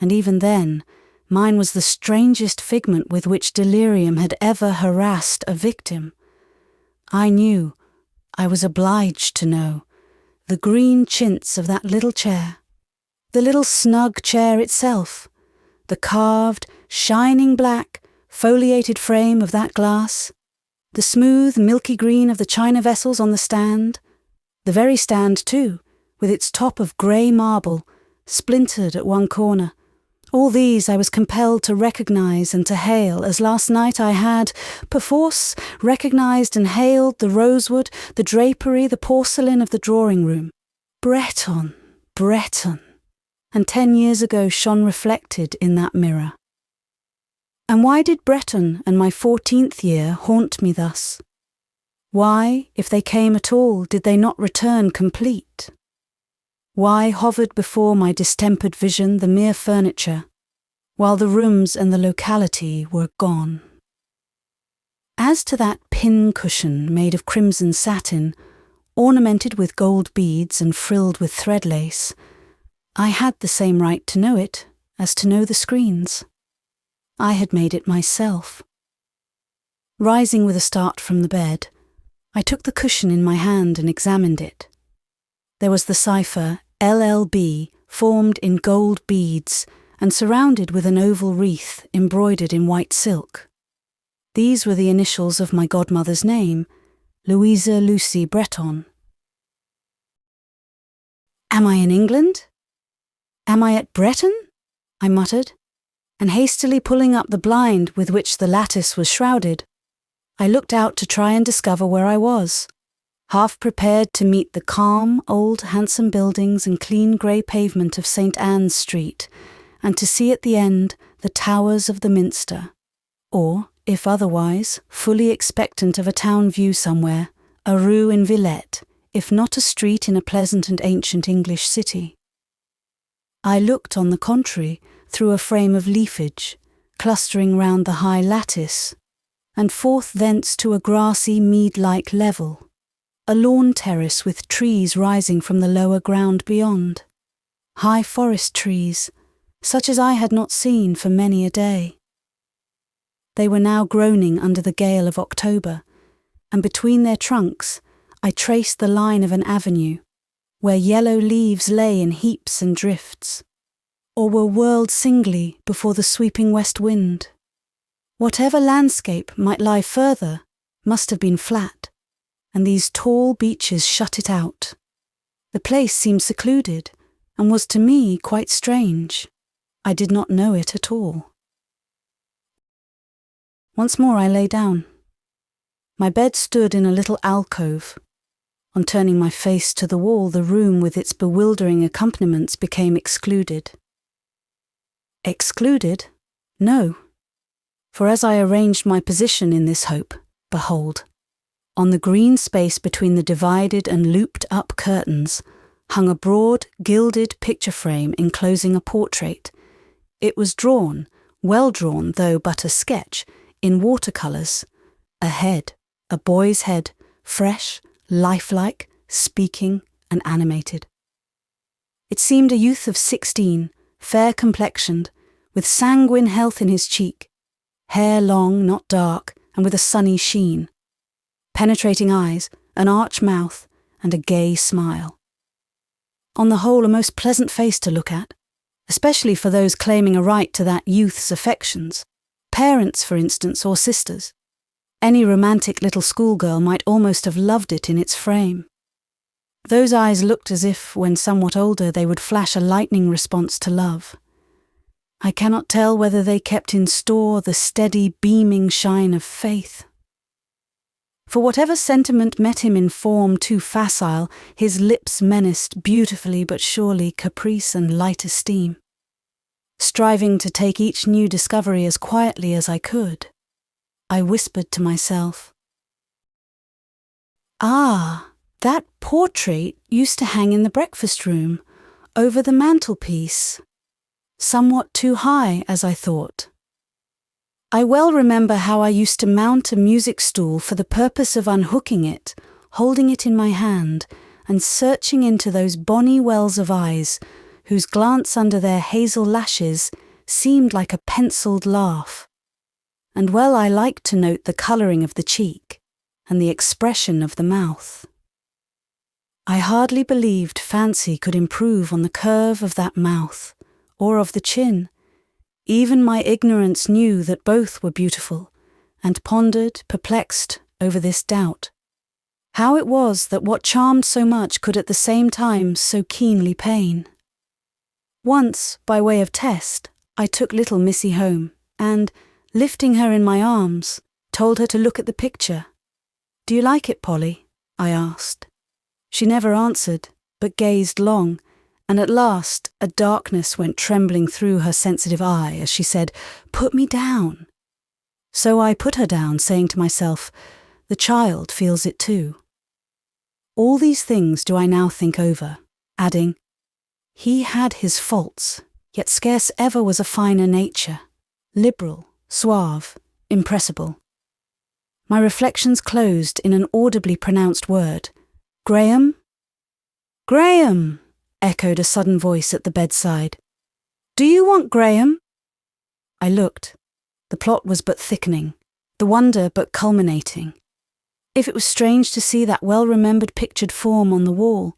and even then, mine was the strangest figment with which delirium had ever harassed a victim. I knew, I was obliged to know, the green chintz of that little chair, the little snug chair itself, the carved, shining black, foliated frame of that glass, the smooth, milky green of the china vessels on the stand, the very stand too, with its top of grey marble, splintered at one corner. All these I was compelled to recognise and to hail, as last night I had, perforce, recognised and hailed the rosewood, the drapery, the porcelain of the drawing-room. Bretton, Bretton, and 10 years ago shone reflected in that mirror. And why did Bretton and my 14th year haunt me thus? Why, if they came at all, did they not return complete? Why hovered before my distempered vision the mere furniture, while the rooms and the locality were gone? As to that pin-cushion made of crimson satin, ornamented with gold beads and frilled with thread lace, I had the same right to know it as to know the screens. I had made it myself. Rising with a start from the bed, I took the cushion in my hand and examined it. There was the cipher LLB formed in gold beads and surrounded with an oval wreath embroidered in white silk. These were the initials of my godmother's name, Louisa Lucy Bretton. Am I in England? Am I at Bretton? I muttered, and hastily pulling up the blind with which the lattice was shrouded, I looked out to try and discover where I was, half prepared to meet the calm, old, handsome buildings and clean grey pavement of St. Anne's Street, and to see at the end the towers of the Minster, or, if otherwise, fully expectant of a town view somewhere, a rue in Villette, if not a street in a pleasant and ancient English city. I looked, on the contrary, through a frame of leafage, clustering round the high lattice, and forth thence to a grassy mead-like level, a lawn terrace with trees rising from the lower ground beyond, high forest trees, such as I had not seen for many a day. They were now groaning under the gale of October, and between their trunks I traced the line of an avenue, where yellow leaves lay in heaps and drifts. or were whirled singly before the sweeping west wind. Whatever landscape might lie further must have been flat, and these tall beeches shut it out. The place seemed secluded, and was to me quite strange. I did not know it at all. Once more I lay down. My bed stood in a little alcove. On turning my face to the wall, the room with its bewildering accompaniments became excluded. Excluded? No. For as I arranged my position in this hope, behold, on the green space between the divided and looped-up curtains hung a broad, gilded picture frame enclosing a portrait. It was drawn, well drawn though but a sketch, in watercolours. A head, a boy's head, fresh, lifelike, speaking and animated. It seemed a youth of 16, fair-complexioned, with sanguine health in his cheek, hair long, not dark, and with a sunny sheen, penetrating eyes, an arch mouth, and a gay smile. On the whole, a most pleasant face to look at, especially for those claiming a right to that youth's affections, parents, for instance, or sisters. Any romantic little schoolgirl might almost have loved it in its frame. Those eyes looked as if, when somewhat older, they would flash a lightning response to love. I cannot tell whether they kept in store the steady, beaming shine of faith. For whatever sentiment met him in form too facile, his lips menaced beautifully but surely caprice and light esteem. Striving to take each new discovery as quietly as I could, I whispered to myself, "Ah, that portrait used to hang in the breakfast room, over the mantelpiece. Somewhat too high, as I thought. I well remember how I used to mount a music stool for the purpose of unhooking it, holding it in my hand, and searching into those bonny wells of eyes, whose glance under their hazel lashes seemed like a pencilled laugh. And well I liked to note the colouring of the cheek, and the expression of the mouth. I hardly believed fancy could improve on the curve of that mouth, or of the chin. Even my ignorance knew that both were beautiful, and pondered, perplexed, over this doubt. How it was that what charmed so much could at the same time so keenly pain. Once, by way of test, I took little Missy home, and, lifting her in my arms, told her to look at the picture. "Do you like it, Polly?" I asked. She never answered, but gazed long, and at last a darkness went trembling through her sensitive eye as she said, "Put me down." So I put her down, saying to myself, "The child feels it too." All these things do I now think over, adding, "He had his faults, yet scarce ever was a finer nature, liberal, suave, impressible." My reflections closed in an audibly pronounced word. "Graham?" "Graham!" echoed a sudden voice at the bedside. "Do you want Graham?" I looked. The plot was but thickening, the wonder but culminating. If it was strange to see that well-remembered pictured form on the wall,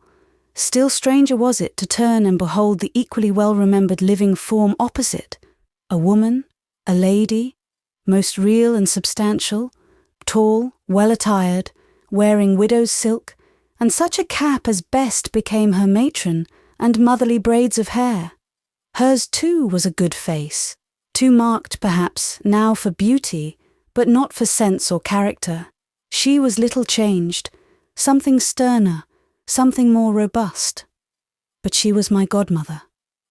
still stranger was it to turn and behold the equally well-remembered living form opposite, a woman, a lady, most real and substantial, tall, well-attired, wearing widow's silk, and such a cap as best became her matron, and motherly braids of hair. Hers too was a good face, too marked perhaps now for beauty, but not for sense or character. She was little changed, something sterner, something more robust. But she was my godmother,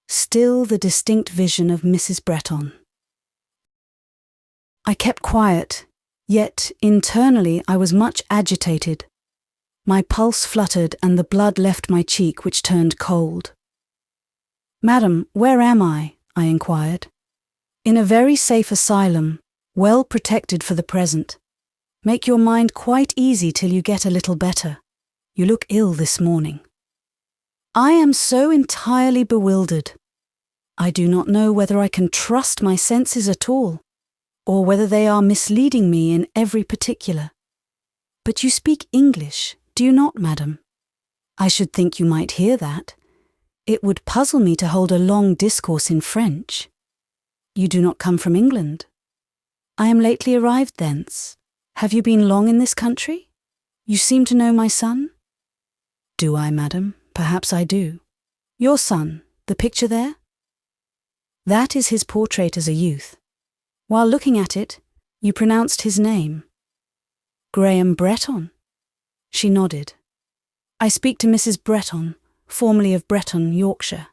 still the distinct vision of Mrs. Bretton. I kept quiet, yet internally I was much agitated. My pulse fluttered and the blood left my cheek, which turned cold. "Madam, where am I?" I inquired. "In a very safe asylum, well protected for the present. Make your mind quite easy till you get a little better. You look ill this morning." I am so entirely bewildered. I do not know whether I can trust my senses at all, or whether they are misleading me in every particular. "But you speak English, do you not, madam?" "I should think you might hear that. It would puzzle me to hold a long discourse in French. You do not come from England? I am lately arrived thence. Have you been long in this country? You seem to know my son? Do I, madam? Perhaps I do. Your son, the picture there? That is his portrait as a youth. While looking at it, you pronounced his name. Graham Bretton? She nodded. I speak to Mrs. Bretton, formerly of Bretton, Yorkshire.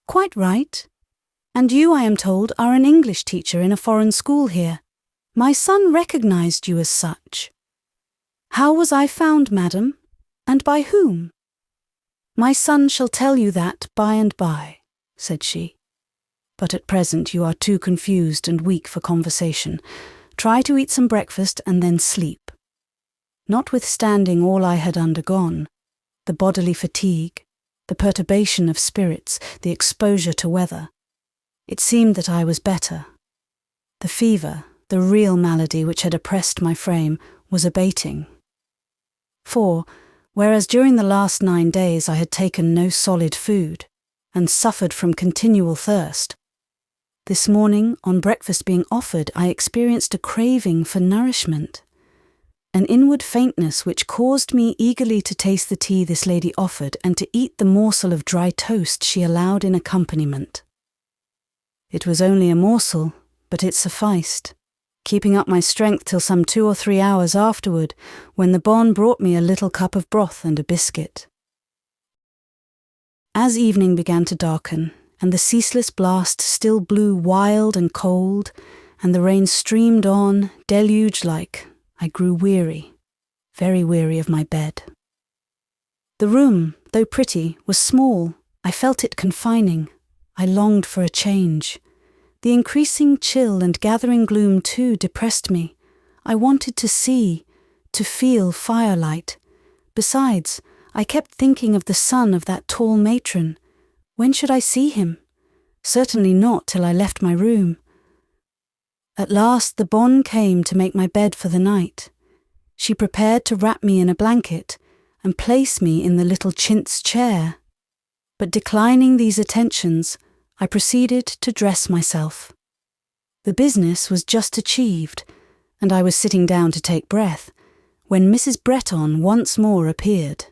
Quite right. And you, I am told, are an English teacher in a foreign school here. My son recognized you as such. How was I found, madam, and by whom? My son shall tell you that by and by, said she. But at present you are too confused and weak for conversation. Try to eat some breakfast and then sleep. Notwithstanding all I had undergone, the bodily fatigue, the perturbation of spirits, the exposure to weather, it seemed that I was better. The fever, the real malady which had oppressed my frame, was abating. For, whereas during the last 9 days I had taken no solid food, and suffered from continual thirst, this morning, on breakfast being offered, I experienced a craving for nourishment, an inward faintness which caused me eagerly to taste the tea this lady offered and to eat the morsel of dry toast she allowed in accompaniment. It was only a morsel, but it sufficed, keeping up my strength till some 2 or 3 hours afterward, when the bonne brought me a little cup of broth and a biscuit. As evening began to darken, and the ceaseless blast still blew wild and cold, and the rain streamed on, deluge-like, I grew weary, very weary of my bed. The room, though pretty, was small. I felt it confining. I longed for a change. The increasing chill and gathering gloom too depressed me. I wanted to see, to feel firelight. Besides, I kept thinking of the son of that tall matron. When should I see him? Certainly not till I left my room. At last the bonne came to make my bed for the night. She prepared to wrap me in a blanket and place me in the little chintz chair. But declining these attentions, I proceeded to dress myself. The business was just achieved, and I was sitting down to take breath, when Mrs. Bretton once more appeared.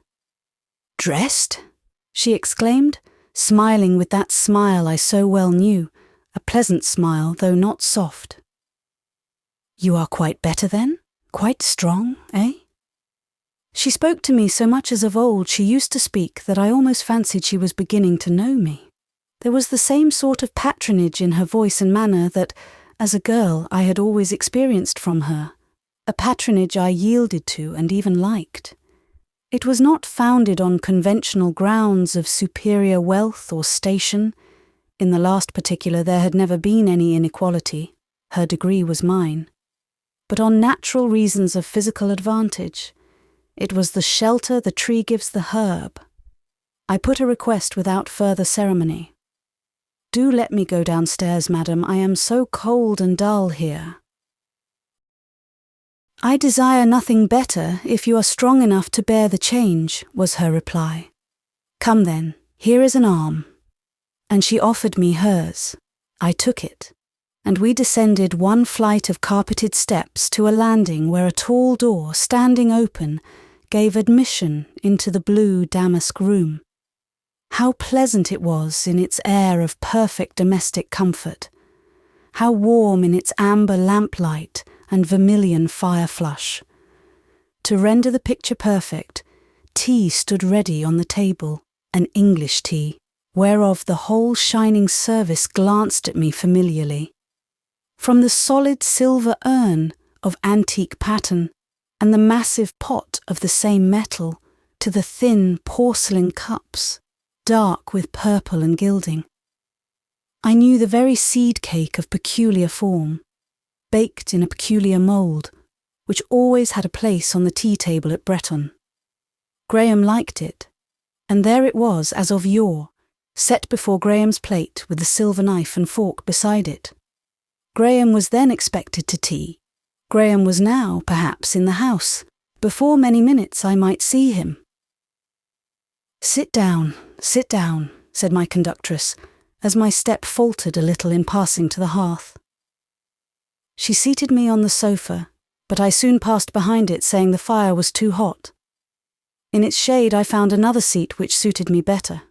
"Dressed?" she exclaimed, smiling with that smile I so well knew, a pleasant smile, though not soft. "You are quite better then? Quite strong, eh?" She spoke to me so much as of old she used to speak that I almost fancied she was beginning to know me. There was the same sort of patronage in her voice and manner that, as a girl, I had always experienced from her, a patronage I yielded to and even liked. It was not founded on conventional grounds of superior wealth or station. In the last particular there had never been any inequality. Her degree was mine. But on natural reasons of physical advantage. It was the shelter the tree gives the herb. I put a request without further ceremony. "Do let me go downstairs, madam. I am so cold and dull here." "I desire nothing better if you are strong enough to bear the change," was her reply. "Come then, here is an arm." And she offered me hers. I took it, and we descended one flight of carpeted steps to a landing where a tall door, standing open, gave admission into the blue damask room. How pleasant it was in its air of perfect domestic comfort. How warm in its amber lamplight and vermilion fire flush. To render the picture perfect, tea stood ready on the table, an English tea, whereof the whole shining service glanced at me familiarly. From the solid silver urn of antique pattern and the massive pot of the same metal to the thin porcelain cups, dark with purple and gilding. I knew the very seed cake of peculiar form, baked in a peculiar mould, which always had a place on the tea table at Bretton. Graham liked it, and there it was as of yore, set before Graham's plate with the silver knife and fork beside it. Graham was then expected to tea. Graham was now, perhaps, in the house. Before many minutes I might see him. "Sit down," "Sit down," said my conductress, as my step faltered a little in passing to the hearth. She seated me on the sofa, but I soon passed behind it, saying the fire was too hot. In its shade I found another seat which suited me better.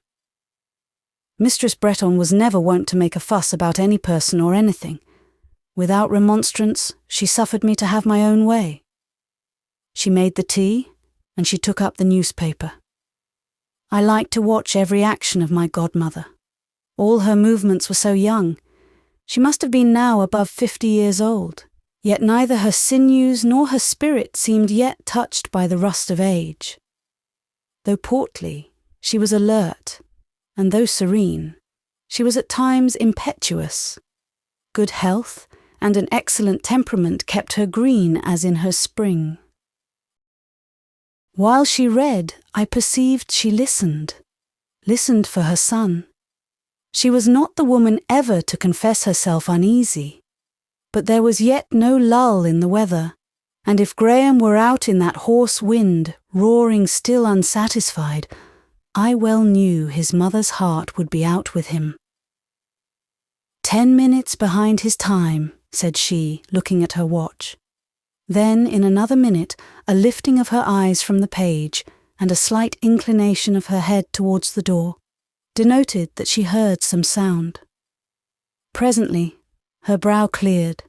Mistress Bretton was never wont to make a fuss about any person or anything. Without remonstrance, she suffered me to have my own way. She made the tea, and she took up the newspaper. I liked to watch every action of my godmother. All her movements were so young. She must have been now above 50 years old, yet neither her sinews nor her spirit seemed yet touched by the rust of age. Though portly, she was alert, and though serene, she was at times impetuous. Good health and an excellent temperament kept her green as in her spring. While she read, I perceived she listened for her son. She was not the woman ever to confess herself uneasy, but there was yet no lull in the weather, and if Graham were out in that hoarse wind, roaring still unsatisfied, I well knew his mother's heart would be out with him. 10 minutes behind his time, said she, looking at her watch. Then, in another minute, a lifting of her eyes from the page, and a slight inclination of her head towards the door, denoted that she heard some sound. Presently, her brow cleared,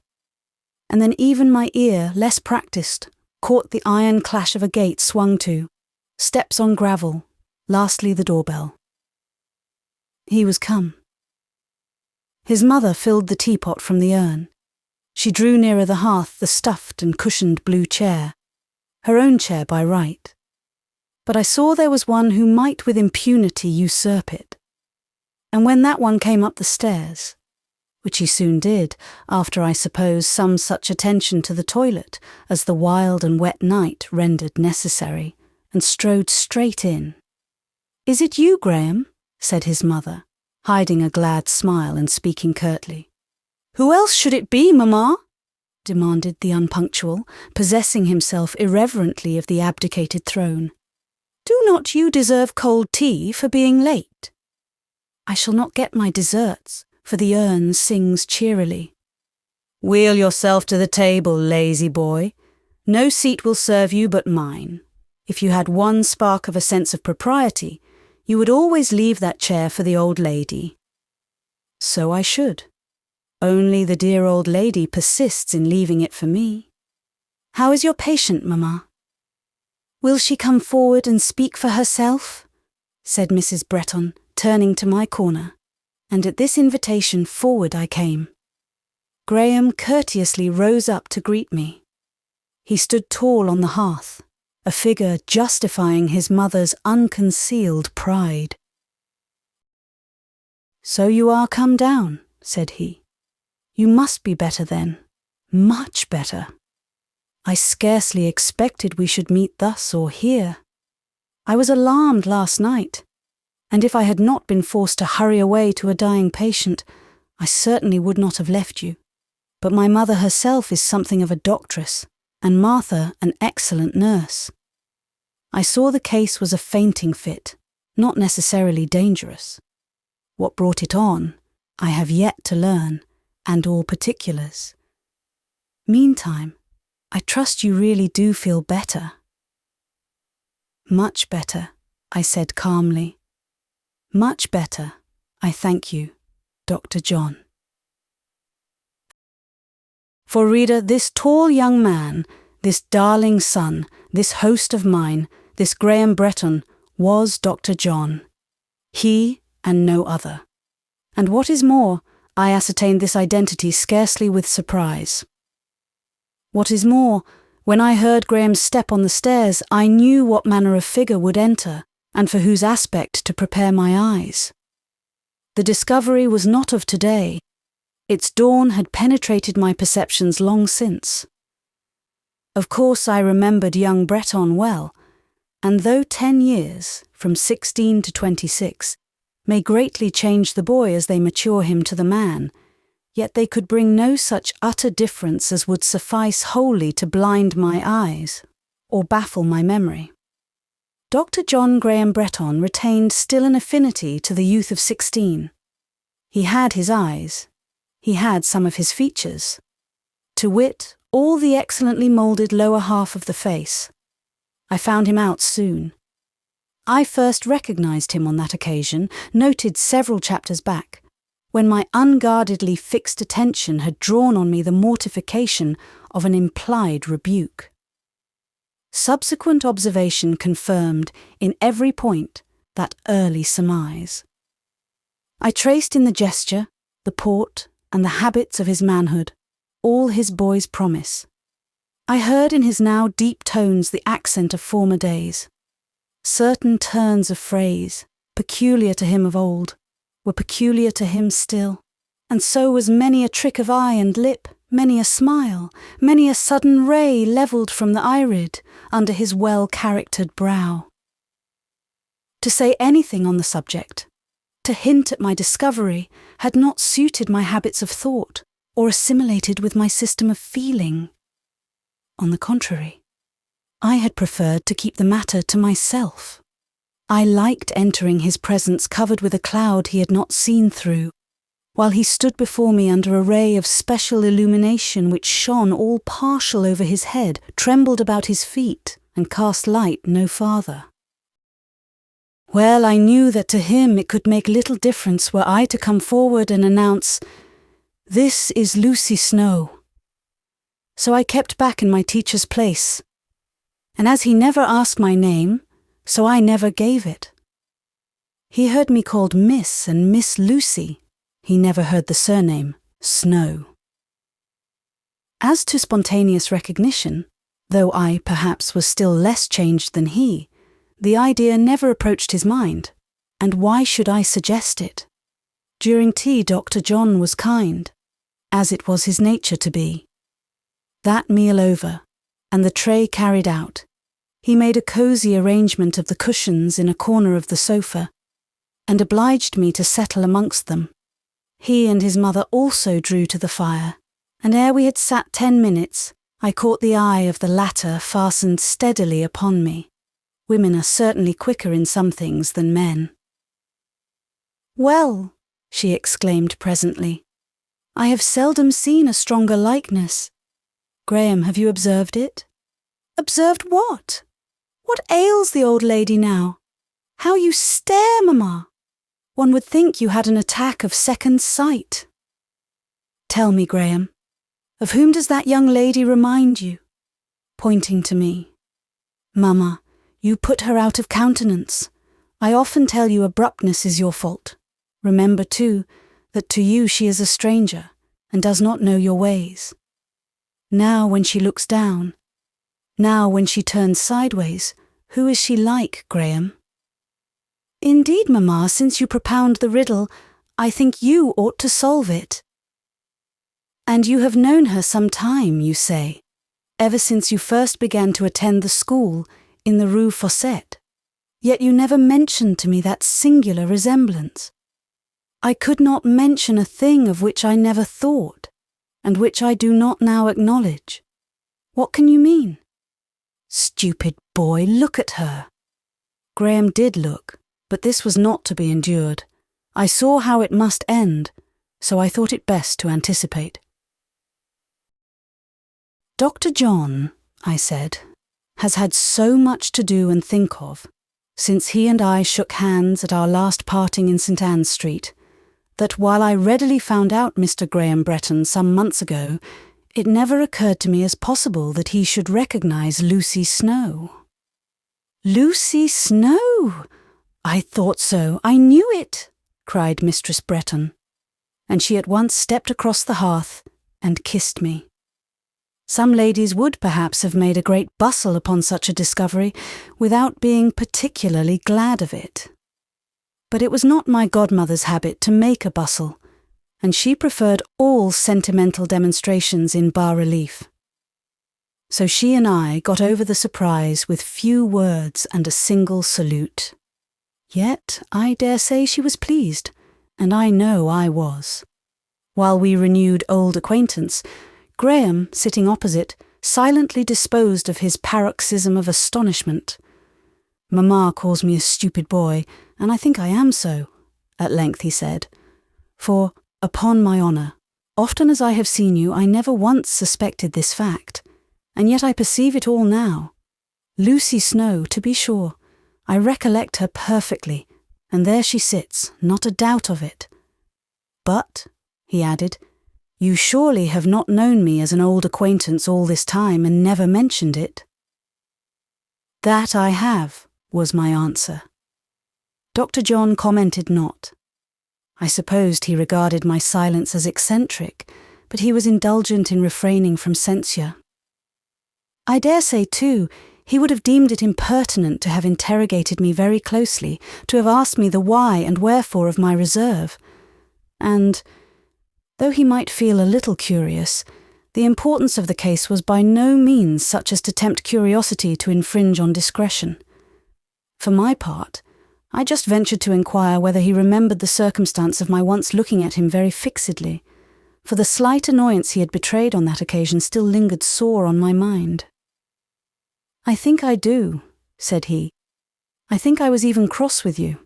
and then even my ear, less practised, caught the iron clash of a gate swung to, steps on gravel, lastly the doorbell. He was come. His mother filled the teapot from the urn. She drew nearer the hearth the stuffed and cushioned blue chair, her own chair by right. But I saw there was one who might with impunity usurp it. And when that one came up the stairs, which he soon did, after I suppose some such attention to the toilet as the wild and wet night rendered necessary, and strode straight in. "Is it you, Graham?" said his mother, hiding a glad smile and speaking curtly. "Who else should it be, mamma?" demanded the unpunctual, possessing himself irreverently of the abdicated throne. "Do not you deserve cold tea for being late?" "I shall not get my desserts, for the urn sings cheerily." "Wheel yourself to the table, lazy boy. No seat will serve you but mine. If you had one spark of a sense of propriety, you would always leave that chair for the old lady." "So I should. Only the dear old lady persists in leaving it for me. How is your patient, mamma?" "Will she come forward and speak for herself?" said Mrs. Bretton, turning to my corner, and at this invitation forward I came. Graham courteously rose up to greet me. He stood tall on the hearth, a figure justifying his mother's unconcealed pride. "So you are come down," said he. "You must be better then, much better. I scarcely expected we should meet thus or here. I was alarmed last night, and if I had not been forced to hurry away to a dying patient, I certainly would not have left you. But my mother herself is something of a doctress, and Martha an excellent nurse. I saw the case was a fainting fit, not necessarily dangerous. What brought it on, I have yet to learn, and all particulars. Meantime, I trust you really do feel better." "Much better," I said calmly. "Much better, I thank you, Dr. John." For reader, this tall young man, this darling son, this host of mine, this Graham Bretton, was Dr. John. He and no other. And what is more, I ascertained this identity scarcely with surprise. What is more, when I heard Graham's step on the stairs, I knew what manner of figure would enter, and for whose aspect to prepare my eyes. The discovery was not of today. Its dawn had penetrated my perceptions long since. Of course I remembered young Bretton well, and though 10 years, from 16 to 26, may greatly change the boy as they mature him to the man, yet they could bring no such utter difference as would suffice wholly to blind my eyes, or baffle my memory. Dr. John Graham Bretton retained still an affinity to the youth of 16. He had his eyes. He had some of his features. To wit, all the excellently moulded lower half of the face. I found him out soon. I first recognised him on that occasion, noted several chapters back, when my unguardedly fixed attention had drawn on me the mortification of an implied rebuke. Subsequent observation confirmed in every point that early surmise. I traced in the gesture, the port, and the habits of his manhood all his boy's promise. I heard in his now deep tones the accent of former days. Certain turns of phrase, peculiar to him of old, were peculiar to him still, and so was many a trick of eye and lip, many a smile, many a sudden ray levelled from the irid under his well-charactered brow. To say anything on the subject, to hint at my discovery, had not suited my habits of thought or assimilated with my system of feeling. On the contrary, I had preferred to keep the matter to myself. I liked entering his presence covered with a cloud he had not seen through, while he stood before me under a ray of special illumination which shone all partial over his head, trembled about his feet, and cast light no farther. Well, I knew that to him it could make little difference were I to come forward and announce, "This is Lucy Snowe." So I kept back in my teacher's place, and as he never asked my name, so I never gave it. He heard me called Miss and Miss Lucy. He never heard the surname, Snowe. As to spontaneous recognition, though I perhaps was still less changed than he, the idea never approached his mind, and why should I suggest it? During tea Dr. John was kind, as it was his nature to be. That meal over, and the tray carried out, he made a cosy arrangement of the cushions in a corner of the sofa, and obliged me to settle amongst them. He and his mother also drew to the fire, and ere we had sat 10 minutes, I caught the eye of the latter fastened steadily upon me. Women are certainly quicker in some things than men. "Well," she exclaimed presently, "I have seldom seen a stronger likeness. Graham, have you observed it?" "Observed what? What ails the old lady now? How you stare, mamma! One would think you had an attack of second sight." "Tell me, Graham, of whom does that young lady remind you?" Pointing to me. "Mamma, you put her out of countenance. I often tell you abruptness is your fault. Remember, too, that to you she is a stranger, and does not know your ways. Now when she looks down, now when she turns sideways, who is she like, Graham?" "Indeed, mamma, since you propound the riddle, I think you ought to solve it." "And you have known her some time, you say, ever since you first began to attend the school in the Rue Fossette, yet you never mentioned to me that singular resemblance. I could not mention a thing of which I never thought, and which I do not now acknowledge. What can you mean?" "Stupid boy, look at her." Graham did look, but this was not to be endured. I saw how it must end, so I thought it best to anticipate. "Dr. John," I said, "has had so much to do and think of, since he and I shook hands at our last parting in St. Anne's Street, that while I readily found out Mr. Graham Bretton some months ago, it never occurred to me as possible that he should recognise Lucy Snowe." "Lucy Snowe! I thought so, I knew it," cried Mistress Bretton, and she at once stepped across the hearth and kissed me. Some ladies would perhaps have made a great bustle upon such a discovery without being particularly glad of it. But it was not my godmother's habit to make a bustle, and she preferred all sentimental demonstrations in bas-relief. So she and I got over the surprise with few words and a single salute. Yet I dare say she was pleased, and I know I was. While we renewed old acquaintance, Graham, sitting opposite, silently disposed of his paroxysm of astonishment. "Mamma calls me a stupid boy, and I think I am so," at length he said. "For, upon my honour, often as I have seen you, I never once suspected this fact, and yet I perceive it all now. Lucy Snowe, to be sure, I recollect her perfectly, and there she sits, not a doubt of it. But," he added, "you surely have not known me as an old acquaintance all this time and never mentioned it?" "That I have," was my answer. Dr. John commented not. I supposed he regarded my silence as eccentric, but he was indulgent in refraining from censure. I dare say, too, he would have deemed it impertinent to have interrogated me very closely, to have asked me the why and wherefore of my reserve. And, though he might feel a little curious, the importance of the case was by no means such as to tempt curiosity to infringe on discretion. For my part, I just ventured to inquire whether he remembered the circumstance of my once looking at him very fixedly, for the slight annoyance he had betrayed on that occasion still lingered sore on my mind. "I think I do," said he. "I think I was even cross with you."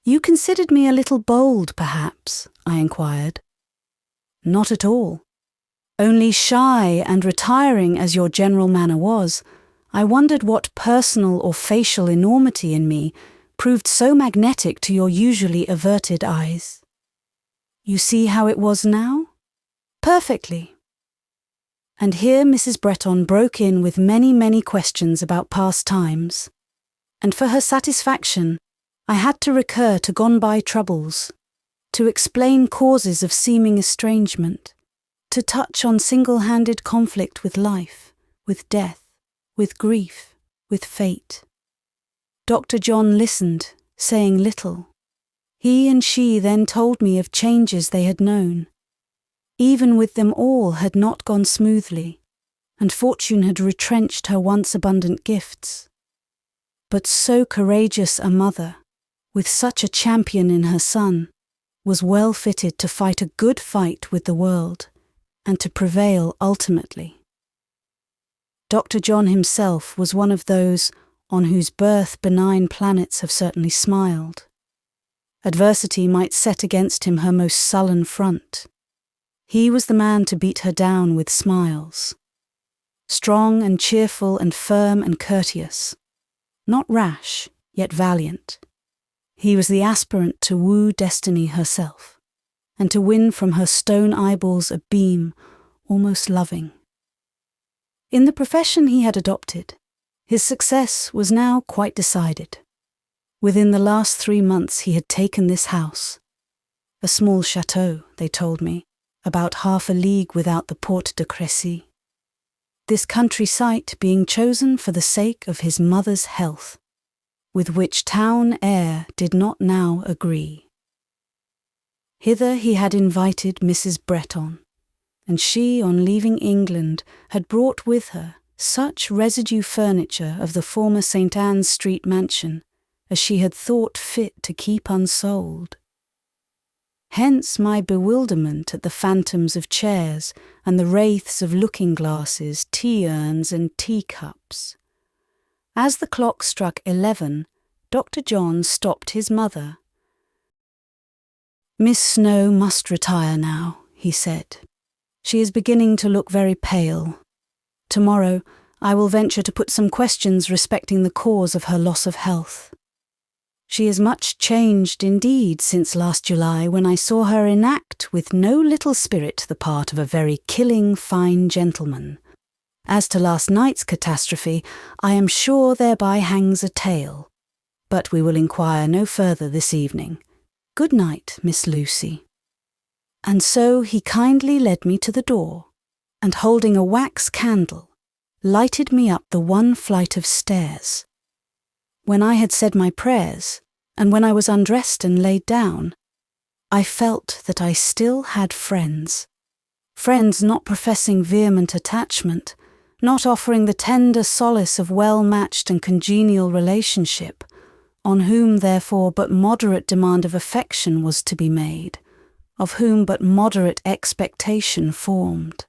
"You considered me a little bold, perhaps?" I inquired. "Not at all. Only shy and retiring as your general manner was, I wondered what personal or facial enormity in me proved so magnetic to your usually averted eyes. You see how it was now? Perfectly." And here Mrs. Bretton broke in with many questions about past times, and for her satisfaction, I had to recur to gone-by troubles, to explain causes of seeming estrangement, to touch on single-handed conflict with life, with death, with grief, with fate. Dr. John listened, saying little. He and she then told me of changes they had known. Even with them all had not gone smoothly, and fortune had retrenched her once abundant gifts. But so courageous a mother, with such a champion in her son, was well fitted to fight a good fight with the world, and to prevail ultimately. Dr. John himself was one of those on whose birth benign planets have certainly smiled. Adversity might set against him her most sullen front. He was the man to beat her down with smiles. Strong and cheerful and firm and courteous. Not rash, yet valiant. He was the aspirant to woo destiny herself, and to win from her stone eyeballs a beam almost loving. In the profession he had adopted, his success was now quite decided. Within the last 3 months he had taken this house, a small chateau, they told me, about half a league without the Porte de Crécy. This country site being chosen for the sake of his mother's health, with which town air did not now agree. Hither he had invited Mrs. Bretton, and she, on leaving England, had brought with her such residue furniture of the former St. Anne's Street mansion as she had thought fit to keep unsold. Hence my bewilderment at the phantoms of chairs and the wraiths of looking-glasses, tea-urns and teacups. As the clock struck 11, Dr. John stopped his mother. "Miss Snowe must retire now," he said. "She is beginning to look very pale. Tomorrow I will venture to put some questions respecting the cause of her loss of health. She is much changed indeed since last July, when I saw her enact with no little spirit the part of a very killing fine gentleman. As to last night's catastrophe, I am sure thereby hangs a tale. But we will inquire no further this evening. Good night, Miss Lucy." And so he kindly led me to the door, and holding a wax candle, lighted me up the one flight of stairs. When I had said my prayers, and when I was undressed and laid down, I felt that I still had friends. Friends not professing vehement attachment, not offering the tender solace of well-matched and congenial relationship, on whom therefore but moderate demand of affection was to be made, of whom but moderate expectation formed,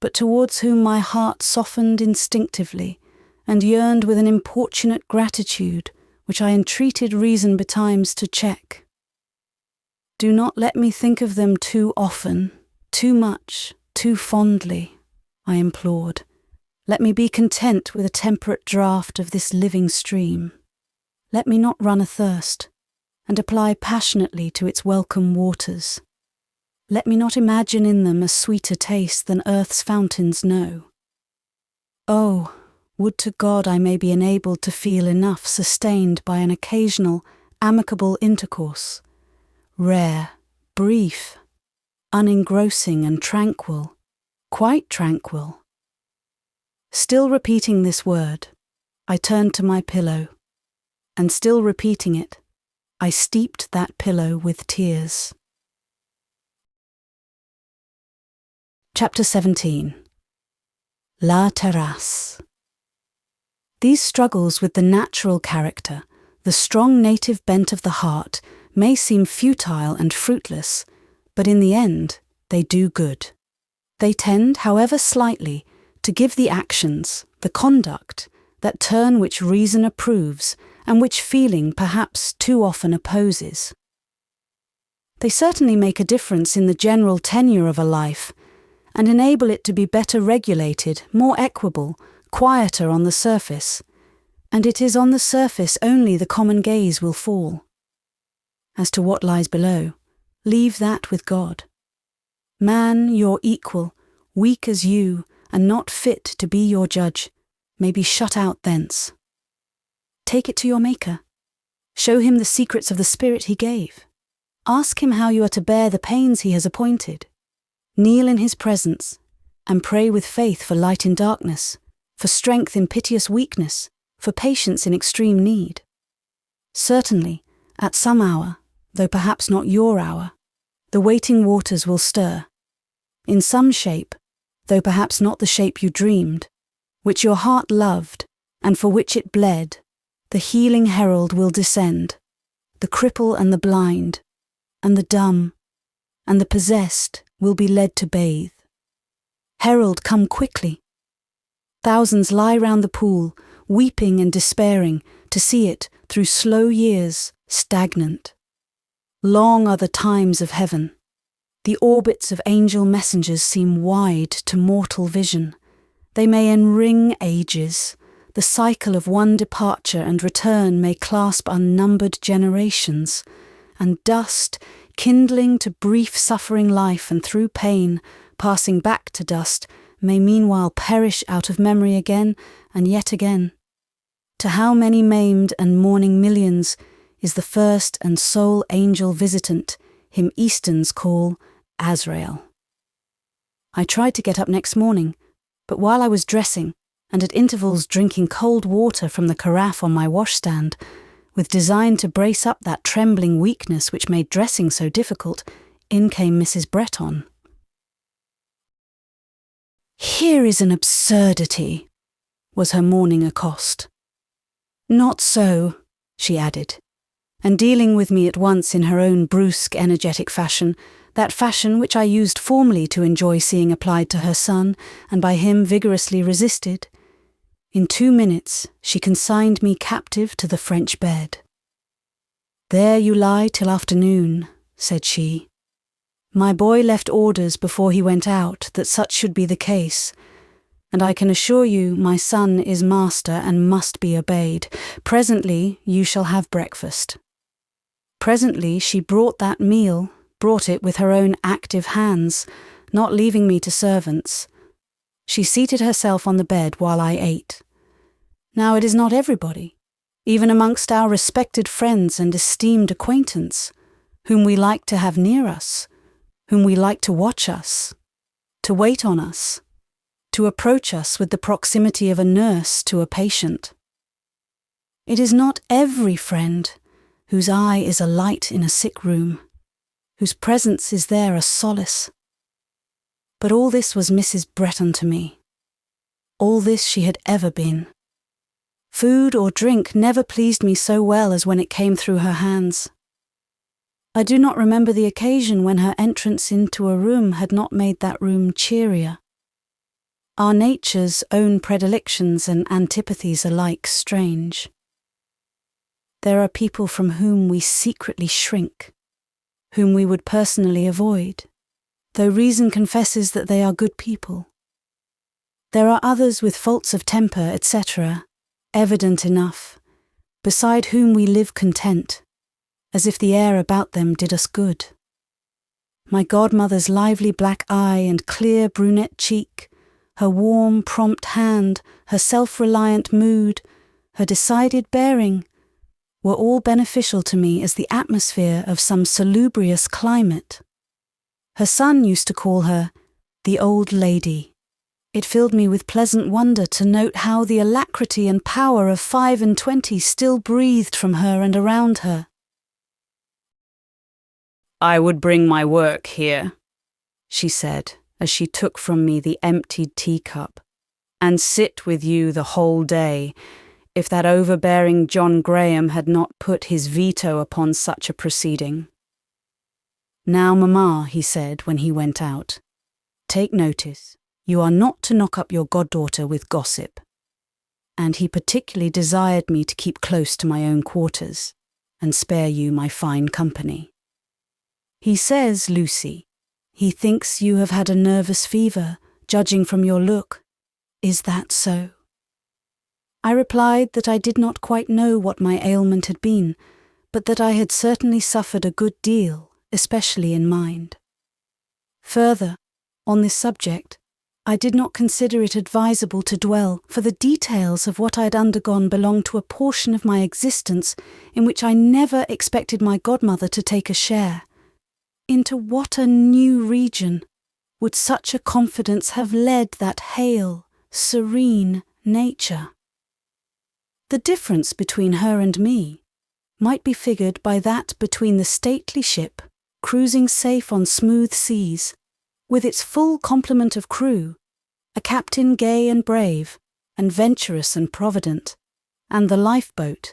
but towards whom my heart softened instinctively, and yearned with an importunate gratitude which I entreated reason betimes to check. Do not let me think of them too often, too much, too fondly, I implored. Let me be content with a temperate draught of this living stream. Let me not run athirst, and apply passionately to its welcome waters. Let me not imagine in them a sweeter taste than earth's fountains know. Oh, would to God I may be enabled to feel enough sustained by an occasional, amicable intercourse, rare, brief, unengrossing and tranquil, quite tranquil. Still repeating this word, I turned to my pillow, and still repeating it, I steeped that pillow with tears. Chapter 17. La Terrasse. These struggles with the natural character, the strong native bent of the heart, may seem futile and fruitless, but in the end they do good. They tend, however slightly, to give the actions, the conduct, that turn which reason approves and which feeling perhaps too often opposes. They certainly make a difference in the general tenure of a life, and enable it to be better regulated, more equable, quieter on the surface, and it is on the surface only the common gaze will fall. As to what lies below, leave that with God. Man, your equal, weak as you, and not fit to be your judge, may be shut out thence. Take it to your Maker. Show him the secrets of the Spirit he gave. Ask him how you are to bear the pains he has appointed. Kneel in his presence, and pray with faith for light in darkness, for strength in piteous weakness, for patience in extreme need. Certainly, at some hour, though perhaps not your hour, the waiting waters will stir. In some shape, though perhaps not the shape you dreamed, which your heart loved, and for which it bled, the healing herald will descend, the cripple and the blind, and the dumb, and the possessed will be led to bathe. Herald, come quickly. Thousands lie round the pool, weeping and despairing, to see it, through slow years, stagnant. Long are the times of heaven. The orbits of angel messengers seem wide to mortal vision. They may enring ages. The cycle of one departure and return may clasp unnumbered generations, and dust, kindling to brief suffering life and through pain, passing back to dust, may meanwhile perish out of memory again and yet again. To how many maimed and mourning millions is the first and sole angel visitant, him Easterns call Azrael. I tried to get up next morning, but while I was dressing, and at intervals drinking cold water from the carafe on my washstand, with design to brace up that trembling weakness which made dressing so difficult, in came Mrs. Bretton. "Here is an absurdity," was her morning accost. "Not so," she added, and dealing with me at once in her own brusque, energetic fashion, that fashion which I used formerly to enjoy seeing applied to her son, and by him vigorously resisted. In 2 minutes she consigned me captive to the French bed. "There you lie till afternoon," said she. "My boy left orders before he went out that such should be the case, and I can assure you my son is master and must be obeyed. Presently you shall have breakfast." Presently she brought that meal, brought it with her own active hands, not leaving me to servants. She seated herself on the bed while I ate. Now it is not everybody, even amongst our respected friends and esteemed acquaintance, whom we like to have near us, whom we like to watch us, to wait on us, to approach us with the proximity of a nurse to a patient. It is not every friend whose eye is a light in a sick room, whose presence is there a solace. But all this was Mrs. Bretton to me. All this she had ever been. Food or drink never pleased me so well as when it came through her hands. I do not remember the occasion when her entrance into a room had not made that room cheerier. our nature's own predilections and antipathies alike strange. There are people from whom we secretly shrink, whom we would personally avoid, though reason confesses that they are good people. There are others with faults of temper, etc., evident enough, beside whom we live content, as if the air about them did us good. My godmother's lively black eye and clear brunette cheek, her warm, prompt hand, her self-reliant mood, her decided bearing, were all beneficial to me as the atmosphere of some salubrious climate. Her son used to call her the old lady. It filled me with pleasant wonder to note how the alacrity and power of 25 still breathed from her and around her. "I would bring my work here," she said, as she took from me the emptied teacup, "and sit with you the whole day, if that overbearing John Graham had not put his veto upon such a proceeding." "Now, mamma," he said when he went out, "take notice, you are not to knock up your goddaughter with gossip." And he particularly desired me to keep close to my own quarters, and spare you my fine company. "He says, Lucy, he thinks you have had a nervous fever, judging from your look. Is that so?" I replied that I did not quite know what my ailment had been, but that I had certainly suffered a good deal, especially in mind. Further, on this subject, I did not consider it advisable to dwell, for the details of what I had undergone belonged to a portion of my existence in which I never expected my godmother to take a share. Into what a new region would such a confidence have led that hale, serene nature? The difference between her and me might be figured by that between the stately ship, cruising safe on smooth seas, with its full complement of crew, a captain gay and brave, and venturous and provident, and the lifeboat,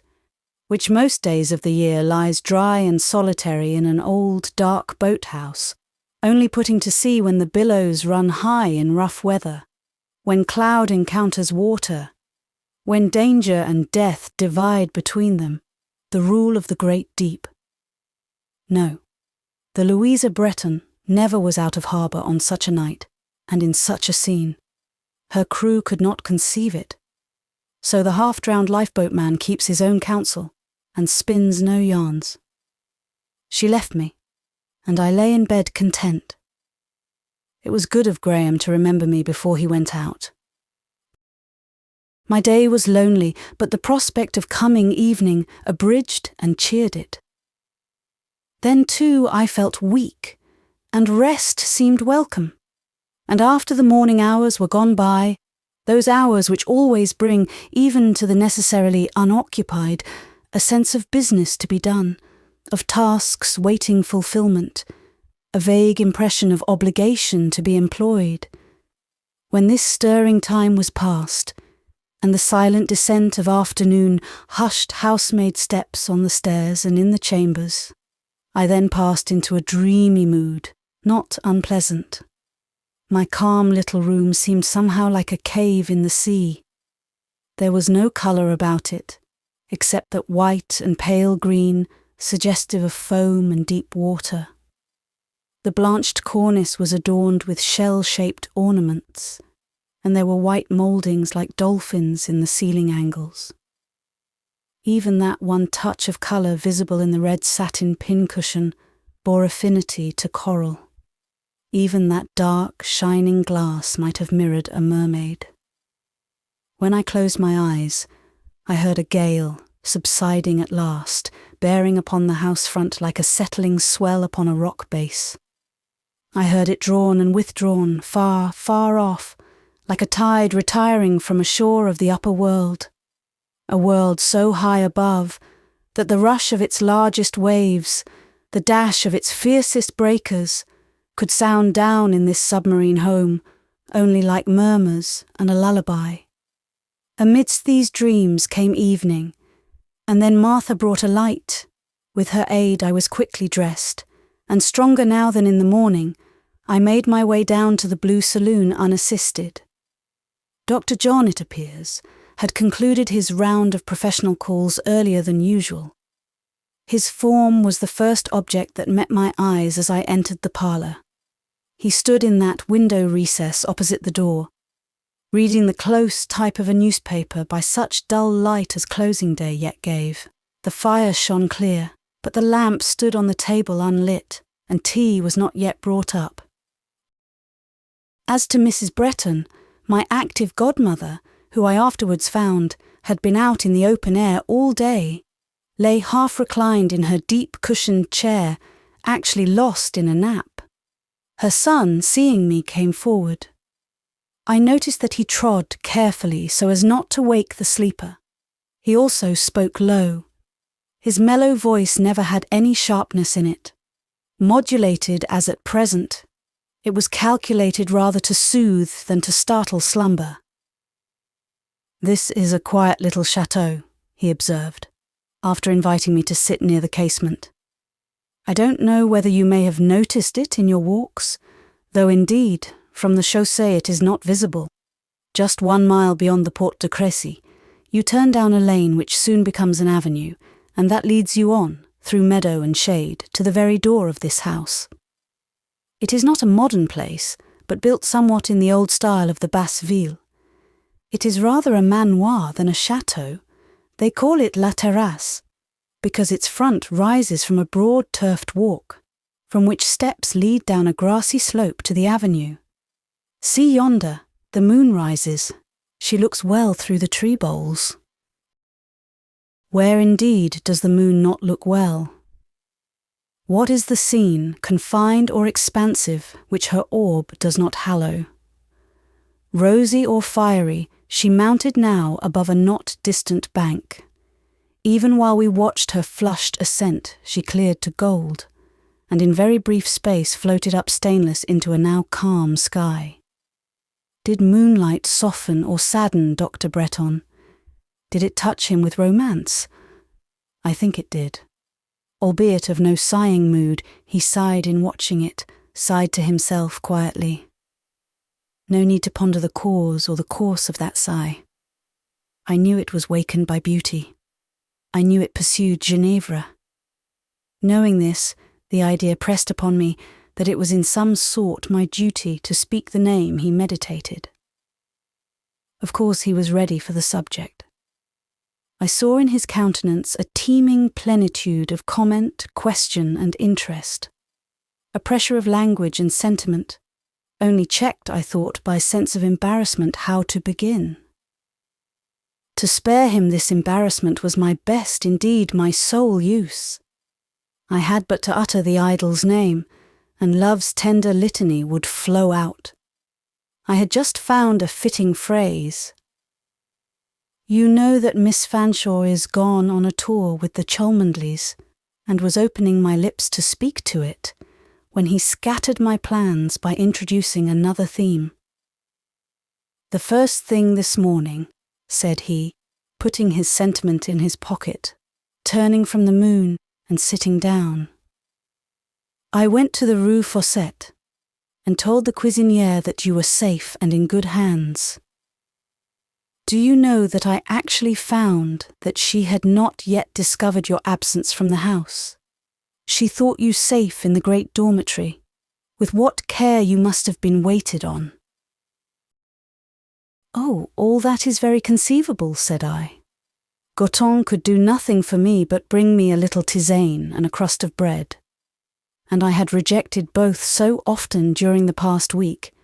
which most days of the year lies dry and solitary in an old, dark boathouse, only putting to sea when the billows run high in rough weather, when cloud encounters water, when danger and death divide between them, the rule of the great deep. No, the Louisa Bretton never was out of harbour on such a night, and in such a scene. Her crew could not conceive it. So the half-drowned lifeboatman keeps his own counsel, and spins no yarns. She left me, and I lay in bed content. It was good of Graham to remember me before he went out. My day was lonely, but the prospect of coming evening abridged and cheered it. Then too I felt weak, and rest seemed welcome. And after the morning hours were gone by, those hours which always bring, even to the necessarily unoccupied, a sense of business to be done, of tasks waiting fulfilment, a vague impression of obligation to be employed. When this stirring time was past, and the silent descent of afternoon hushed housemaid steps on the stairs and in the chambers, I then passed into a dreamy mood, not unpleasant. My calm little room seemed somehow like a cave in the sea. There was no colour about it, except that white and pale green, suggestive of foam and deep water. The blanched cornice was adorned with shell-shaped ornaments, and there were white mouldings like dolphins in the ceiling angles. Even that one touch of colour visible in the red satin pincushion bore affinity to coral. Even that dark, shining glass might have mirrored a mermaid. When I closed my eyes, I heard a gale, subsiding at last, bearing upon the house front like a settling swell upon a rock base. I heard it drawn and withdrawn, far, far off, like a tide retiring from a shore of the upper world, a world so high above that the rush of its largest waves, the dash of its fiercest breakers, could sound down in this submarine home only like murmurs and a lullaby. Amidst these dreams came evening, and then Martha brought a light. With her aid I was quickly dressed, and stronger now than in the morning, I made my way down to the Blue Saloon unassisted. Dr. John, it appears, had concluded his round of professional calls earlier than usual. His form was the first object that met my eyes as I entered the parlour. He stood in that window recess opposite the door, reading the close type of a newspaper by such dull light as closing day yet gave. The fire shone clear, but the lamp stood on the table unlit, and tea was not yet brought up. As to Mrs. Bretton, my active godmother, who I afterwards found had been out in the open air all day, lay half reclined in her deep cushioned chair, actually lost in a nap. Her son, seeing me, came forward. I noticed that he trod carefully so as not to wake the sleeper. He also spoke low. His mellow voice never had any sharpness in it. Modulated as at present, it was calculated rather to soothe than to startle slumber. "This is a quiet little chateau," he observed, after inviting me to sit near the casement. "I don't know whether you may have noticed it in your walks, though indeed, from the chaussée it is not visible. Just 1 mile beyond the Porte de Crécy, you turn down a lane which soon becomes an avenue, and that leads you on, through meadow and shade, to the very door of this house. It is not a modern place, but built somewhat in the old style of the Basse Ville. It is rather a manoir than a chateau. They call it La Terrasse, because its front rises from a broad turfed walk, from which steps lead down a grassy slope to the avenue. See yonder, the moon rises. She looks well through the tree boles." Where indeed does the moon not look well? What is the scene, confined or expansive, which her orb does not hallow? Rosy or fiery, she mounted now above a not distant bank. Even while we watched her flushed ascent, she cleared to gold, and in very brief space floated up stainless into a now calm sky. Did moonlight soften or sadden Dr. Bretton? Did it touch him with romance? I think it did. Albeit of no sighing mood, he sighed in watching it, sighed to himself quietly. No need to ponder the cause or the course of that sigh. I knew it was wakened by beauty. I knew it pursued Ginevra. Knowing this, the idea pressed upon me that it was in some sort my duty to speak the name he meditated. Of course he was ready for the subject. I saw in his countenance a teeming plenitude of comment, question, and interest, a pressure of language and sentiment, only checked, I thought, by a sense of embarrassment how to begin. To spare him this embarrassment was my best, indeed my sole use. I had but to utter the idol's name, and love's tender litany would flow out. I had just found a fitting phrase. "You know that Miss Fanshawe is gone on a tour with the Cholmondeleys," and was opening my lips to speak to it, when he scattered my plans by introducing another theme. "The first thing this morning," said he, putting his sentiment in his pocket, turning from the moon and sitting down, "I went to the Rue Fossette and told the cuisinière that you were safe and in good hands. Do you know that I actually found that she had not yet discovered your absence from the house? She thought you safe in the great dormitory. With what care you must have been waited on." "Oh, all that is very conceivable," said I. "Goton could do nothing for me but bring me a little tisane and a crust of bread, and I had rejected both so often during the past week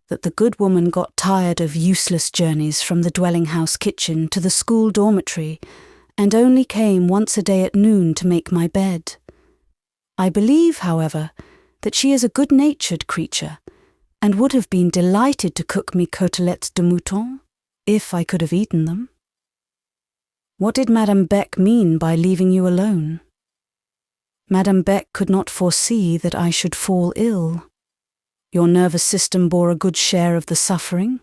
that the good woman got tired of useless journeys from the dwelling-house kitchen to the school dormitory, and only came once a day at noon to make my bed. I believe, however, that she is a good-natured creature, and would have been delighted to cook me côtelettes de mouton, if I could have eaten them. What did Madame Beck mean by leaving you alone? Madame Beck could not foresee that I should fall ill. Your nervous system bore a good share of the suffering.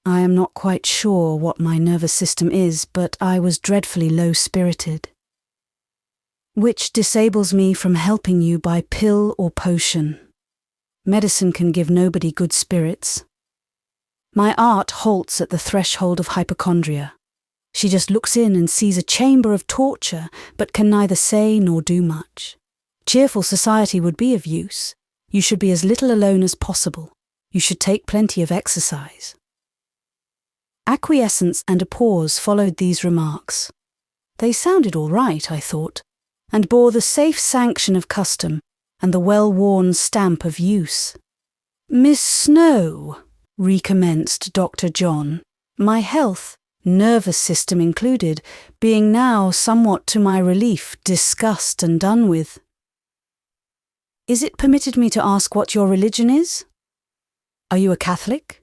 I am not quite sure what my nervous system is, but I was dreadfully low-spirited, which disables me from helping you by pill or potion. Medicine can give nobody good spirits. My art halts at the threshold of hypochondria. She just looks in and sees a chamber of torture, but can neither say nor do much. Cheerful society would be of use. You should be as little alone as possible. You should take plenty of exercise. Acquiescence and a pause followed these remarks. They sounded all right, I thought, and bore the safe sanction of custom and the well-worn stamp of use. "Miss Snowe," recommenced Dr. John, my health, nervous system included, being now somewhat to my relief discussed and done with. "Is it permitted me to ask what your religion is? Are you a Catholic?"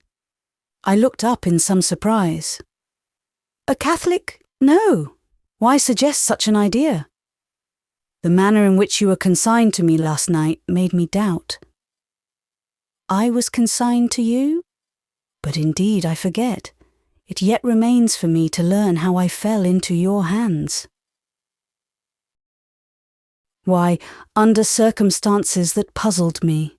I looked up in some surprise. "A Catholic? No. Why suggest such an idea?" "The manner in which you were consigned to me last night made me doubt." "I was consigned to you? But indeed I forget. It yet remains for me to learn how I fell into your hands." "Why, under circumstances that puzzled me.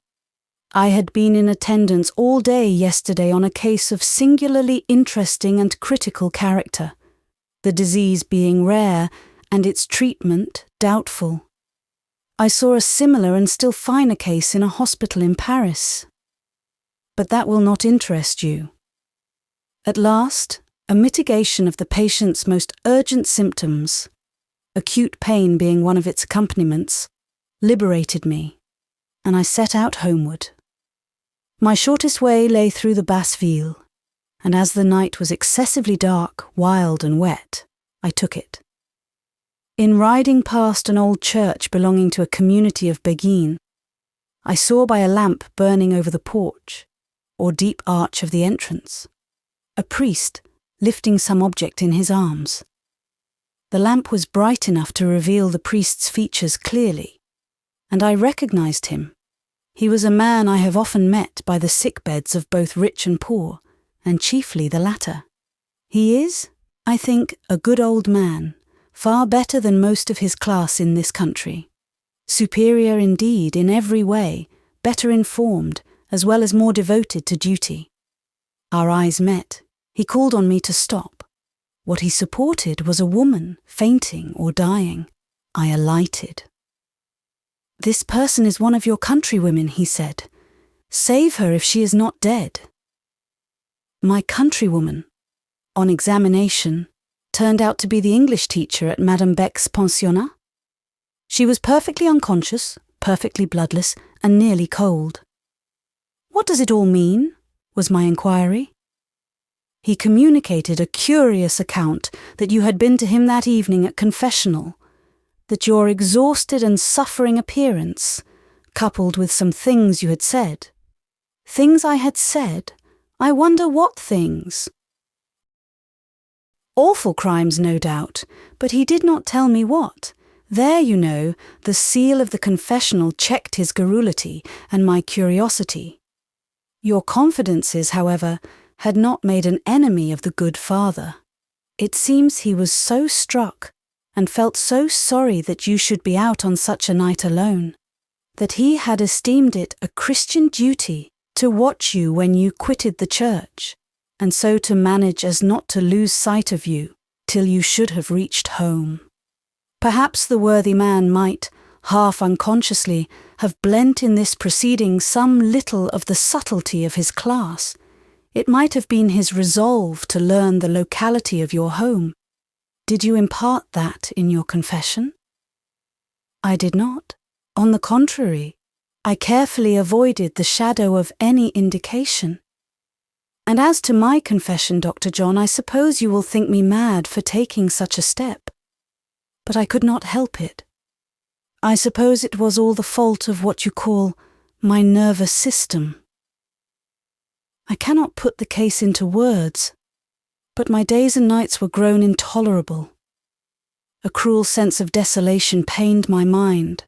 I had been in attendance all day yesterday on a case of singularly interesting and critical character, the disease being rare and its treatment doubtful. I saw a similar and still finer case in a hospital in Paris. But that will not interest you. At last, a mitigation of the patient's most urgent symptoms, acute pain being one of its accompaniments, liberated me, and I set out homeward. My shortest way lay through the Basse-Ville, and as the night was excessively dark, wild and wet, I took it. In riding past an old church belonging to a community of Béguines, I saw by a lamp burning over the porch, or deep arch of the entrance, a priest lifting some object in his arms. The lamp was bright enough to reveal the priest's features clearly, and I recognized him. He was a man I have often met by the sick-beds of both rich and poor, and chiefly the latter. He is, I think, a good old man, far better than most of his class in this country. Superior indeed in every way, better informed, as well as more devoted to duty. Our eyes met. He called on me to stop. What he supported was a woman, fainting or dying. I alighted. "This person is one of your countrywomen," he said. "Save her if she is not dead." My countrywoman, on examination, turned out to be the English teacher at Madame Beck's pensionnat. She was perfectly unconscious, perfectly bloodless, and nearly cold. "What does it all mean?" was my inquiry. He communicated a curious account that you had been to him that evening at confessional, that your exhausted and suffering appearance, coupled with some things you had said. Things I had said? I wonder what things. Awful crimes, no doubt, but he did not tell me what. There, you know, the seal of the confessional checked his garrulity and my curiosity. Your confidences, however, had not made an enemy of the good father. It seems he was so struck, and felt so sorry that you should be out on such a night alone, that he had esteemed it a Christian duty to watch you when you quitted the church, and so to manage as not to lose sight of you till you should have reached home. Perhaps the worthy man might, half unconsciously, have blent in this proceeding some little of the subtlety of his class. It might have been his resolve to learn the locality of your home. Did you impart that in your confession? I did not. On the contrary, I carefully avoided the shadow of any indication. And as to my confession, Dr. John, I suppose you will think me mad for taking such a step. But I could not help it. I suppose it was all the fault of what you call my nervous system. I cannot put the case into words, but my days and nights were grown intolerable. A cruel sense of desolation pained my mind,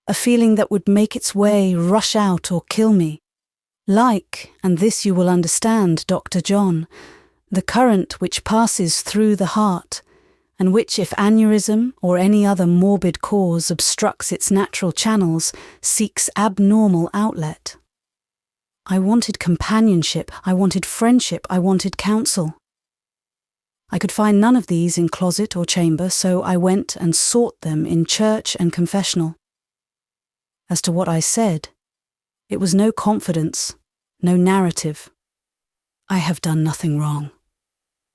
a feeling that would make its way, rush out or kill me. Like, and this you will understand, Dr. John, the current which passes through the heart, and which, if aneurysm or any other morbid cause obstructs its natural channels, seeks abnormal outlet. I wanted companionship, I wanted friendship, I wanted counsel. I could find none of these in closet or chamber, so I went and sought them in church and confessional. As to what I said, it was no confidence, no narrative. I have done nothing wrong.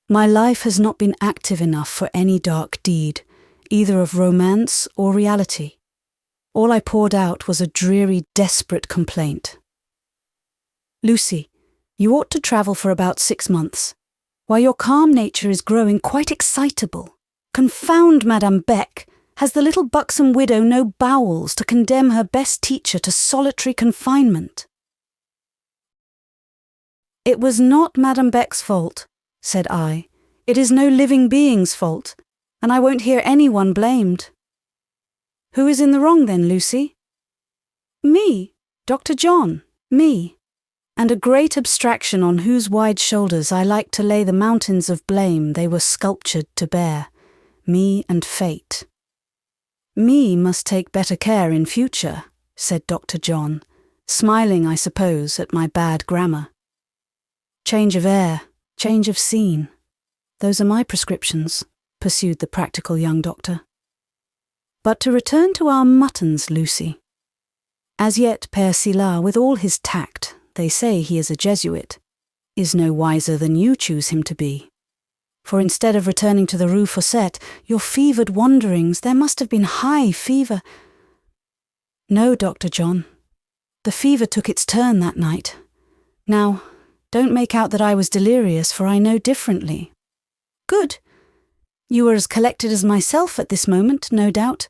My life has not been active enough for any dark deed, either of romance or reality. All I poured out was a dreary, desperate complaint. Lucy, you ought to travel for about 6 months. Why, your calm nature is growing quite excitable. Confound Madame Beck! Has the little buxom widow no bowels to condemn her best teacher to solitary confinement? It was not Madame Beck's fault, said I. It is no living being's fault, and I won't hear anyone blamed. Who is in the wrong then, Lucy? Me, Dr. John, me. And a great abstraction on whose wide shoulders I like to lay the mountains of blame they were sculptured to bear, me and fate. Me must take better care in future, said Dr. John, smiling, I suppose, at my bad grammar. Change of air, change of scene. Those are my prescriptions, pursued the practical young doctor. But to return to our muttons, Lucy. As yet Père Silas, with all his tact, they say he is a Jesuit, is no wiser than you choose him to be. For instead of returning to the Rue Fossette, your fevered wanderings, there must have been high fever. No, Dr. John. The fever took its turn that night. Now, don't make out that I was delirious, for I know differently. Good. You were as collected as myself at this moment, no doubt.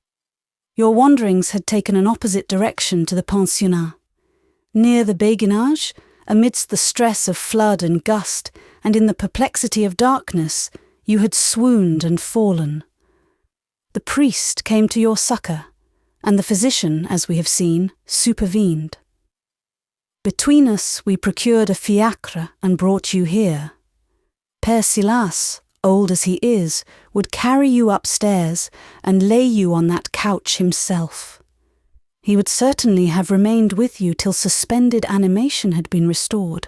Your wanderings had taken an opposite direction to the pensionnat. Near the Béguinage, amidst the stress of flood and gust, and in the perplexity of darkness, you had swooned and fallen. The priest came to your succour, and the physician, as we have seen, supervened. Between us we procured a fiacre and brought you here. Père Silas, old as he is, would carry you upstairs and lay you on that couch himself. He would certainly have remained with you till suspended animation had been restored,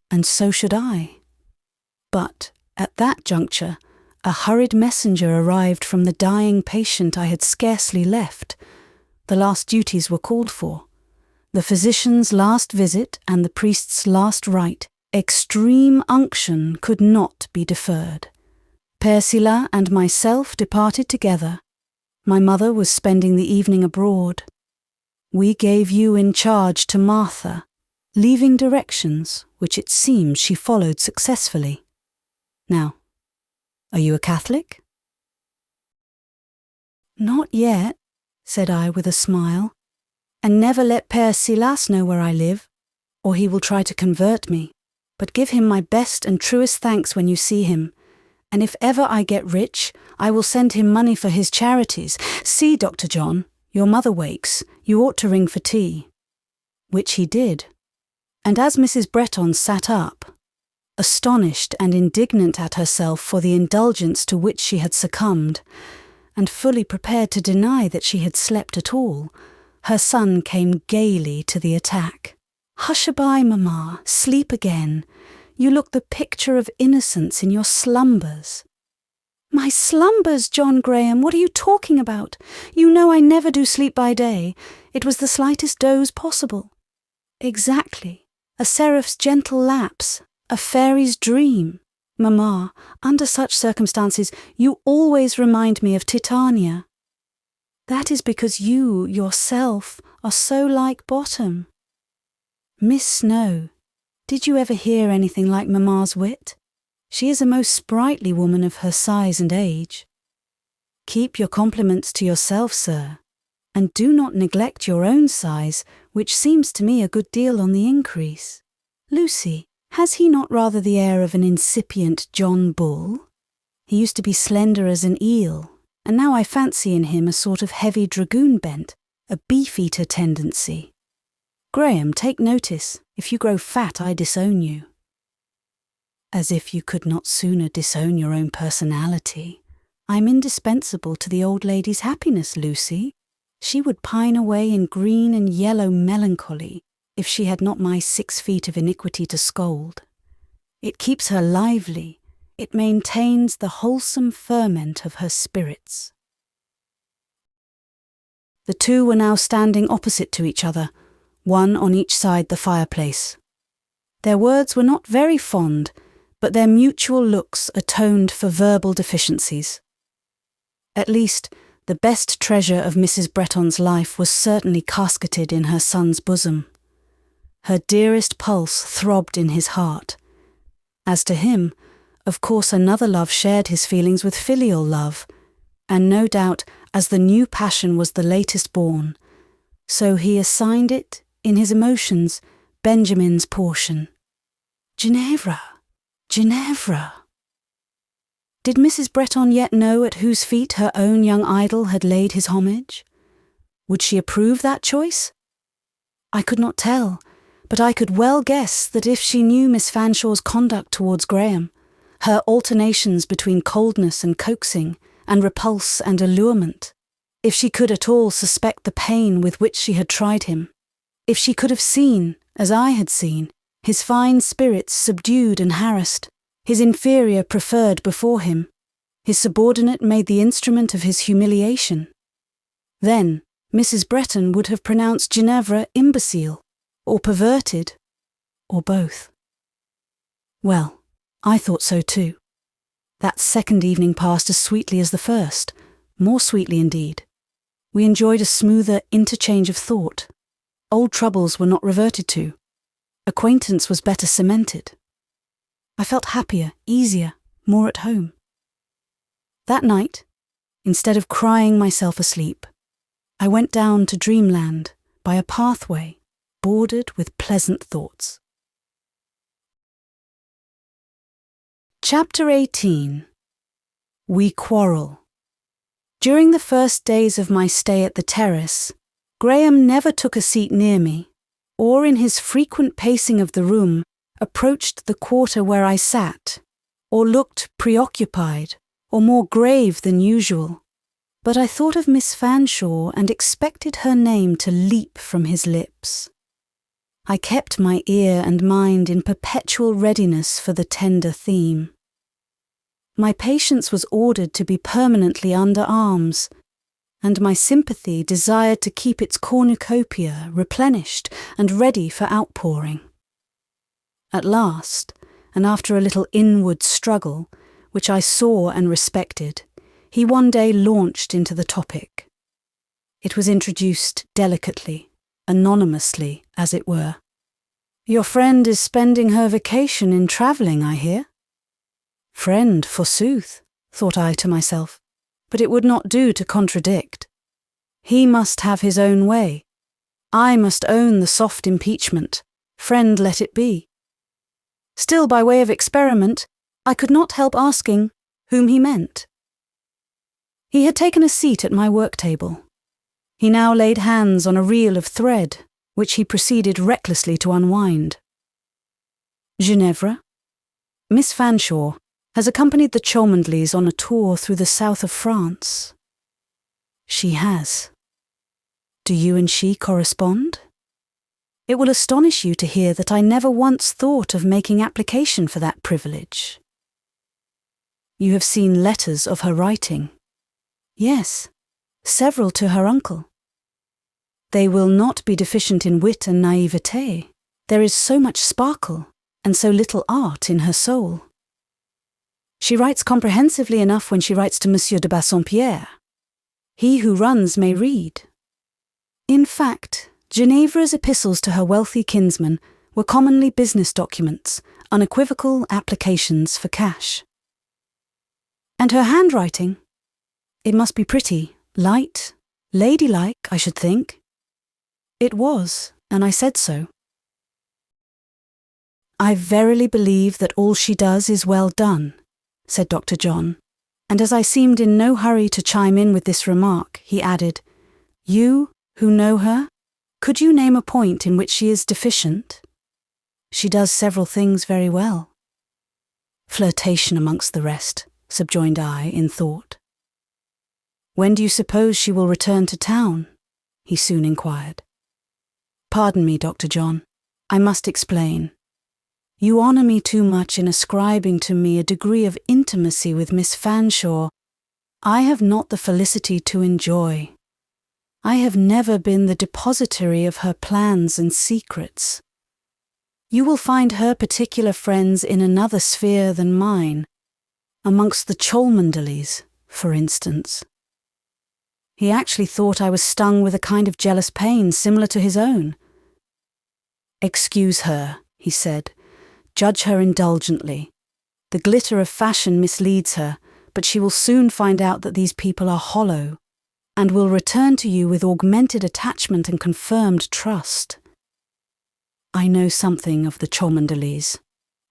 and so should I. But, at that juncture, a hurried messenger arrived from the dying patient I had scarcely left. The last duties were called for. The physician's last visit and the priest's last rite. Extreme unction could not be deferred. Père Silas and myself departed together. My mother was spending the evening abroad. We gave you in charge to Martha, leaving directions which it seems she followed successfully. Now, are you a Catholic? Not yet, said I with a smile, and never let Père Silas know where I live, or he will try to convert me. But give him my best and truest thanks when you see him, and if ever I get rich, I will send him money for his charities. See, Dr. John, your mother wakes, you ought to ring for tea. Which he did, and as Mrs. Bretton sat up, astonished and indignant at herself for the indulgence to which she had succumbed, and fully prepared to deny that she had slept at all, her son came gaily to the attack. Hush-a-bye, mamma, sleep again. You look the picture of innocence in your slumbers. My slumbers, John Graham, what are you talking about? You know I never do sleep by day. It was the slightest doze possible. Exactly. A seraph's gentle lapse, a fairy's dream. Mamma, under such circumstances, you always remind me of Titania. That is because you, yourself, are so like Bottom. Miss Snowe, did you ever hear anything like Mamma's wit? She is a most sprightly woman of her size and age. Keep your compliments to yourself, sir, and do not neglect your own size, which seems to me a good deal on the increase. Lucy, has he not rather the air of an incipient John Bull? He used to be slender as an eel, and now I fancy in him a sort of heavy dragoon bent, a beef-eater tendency. Graham, take notice. If you grow fat, I disown you. As if you could not sooner disown your own personality. I'm indispensable to the old lady's happiness, Lucy. She would pine away in green and yellow melancholy, if she had not my 6 feet of iniquity to scold. It keeps her lively, it maintains the wholesome ferment of her spirits. The two were now standing opposite to each other, one on each side the fireplace. Their words were not very fond, but their mutual looks atoned for verbal deficiencies. At least, the best treasure of Mrs. Bretton's life was certainly casketed in her son's bosom. Her dearest pulse throbbed in his heart. As to him, of course another love shared his feelings with filial love, and no doubt, as the new passion was the latest born, so he assigned it, in his emotions, Benjamin's portion. Ginevra! Ginevra! Did Mrs. Bretton yet know at whose feet her own young idol had laid his homage? Would she approve that choice? I could not tell, but I could well guess that if she knew Miss Fanshaw's conduct towards Graham, her alternations between coldness and coaxing, and repulse and allurement, if she could at all suspect the pain with which she had tried him, if she could have seen, as I had seen, his fine spirits subdued and harassed, his inferior preferred before him, his subordinate made the instrument of his humiliation, then Mrs. Bretton would have pronounced Ginevra imbecile, or perverted, or both. Well, I thought so too. That second evening passed as sweetly as the first, more sweetly indeed. We enjoyed a smoother interchange of thought. Old troubles were not reverted to. Acquaintance was better cemented. I felt happier, easier, more at home. That night, instead of crying myself asleep, I went down to dreamland by a pathway bordered with pleasant thoughts. Chapter 18. We Quarrel. During the first days of my stay at the Terrasse, Graham never took a seat near me, or in his frequent pacing of the room approached the quarter where I sat, or looked preoccupied, or more grave than usual. But I thought of Miss Fanshawe and expected her name to leap from his lips. I kept my ear and mind in perpetual readiness for the tender theme. My patience was ordered to be permanently under arms, and my sympathy desired to keep its cornucopia replenished and ready for outpouring. At last, and after a little inward struggle, which I saw and respected, he one day launched into the topic. It was introduced delicately, anonymously, as it were. "Your friend is spending her vacation in travelling, I hear." Friend, forsooth, thought I to myself, but it would not do to contradict. He must have his own way. I must own the soft impeachment. Friend let it be. Still, by way of experiment, I could not help asking whom he meant. He had taken a seat at my work-table. He now laid hands on a reel of thread, which he proceeded recklessly to unwind. Ginevra, Miss Fanshawe, has accompanied the Cholmondeleys on a tour through the south of France. She has. Do you and she correspond? It will astonish you to hear that I never once thought of making application for that privilege. You have seen letters of her writing. Yes, several to her uncle. They will not be deficient in wit and naivete. There is so much sparkle, and so little art in her soul. She writes comprehensively enough when she writes to Monsieur de Bassompierre. He who runs may read. In fact, Ginevra's epistles to her wealthy kinsman were commonly business documents, unequivocal applications for cash. And her handwriting? It must be pretty, light, ladylike, I should think. It was, and I said so. I verily believe that all she does is well done, said Dr. John, and as I seemed in no hurry to chime in with this remark, he added, "You, who know her, could you name a point in which she is deficient? She does several things very well." "Flirtation amongst the rest," subjoined I in thought. "When do you suppose she will return to town?" he soon inquired. Pardon me, Dr. John. I must explain. You honour me too much in ascribing to me a degree of intimacy with Miss Fanshawe I have not the felicity to enjoy. I have never been the depository of her plans and secrets. You will find her particular friends in another sphere than mine, amongst the Cholmondeleys, for instance. He actually thought I was stung with a kind of jealous pain similar to his own. Excuse her, he said. Judge her indulgently. The glitter of fashion misleads her, but she will soon find out that these people are hollow, and will return to you with augmented attachment and confirmed trust. I know something of the Cholmondeleys.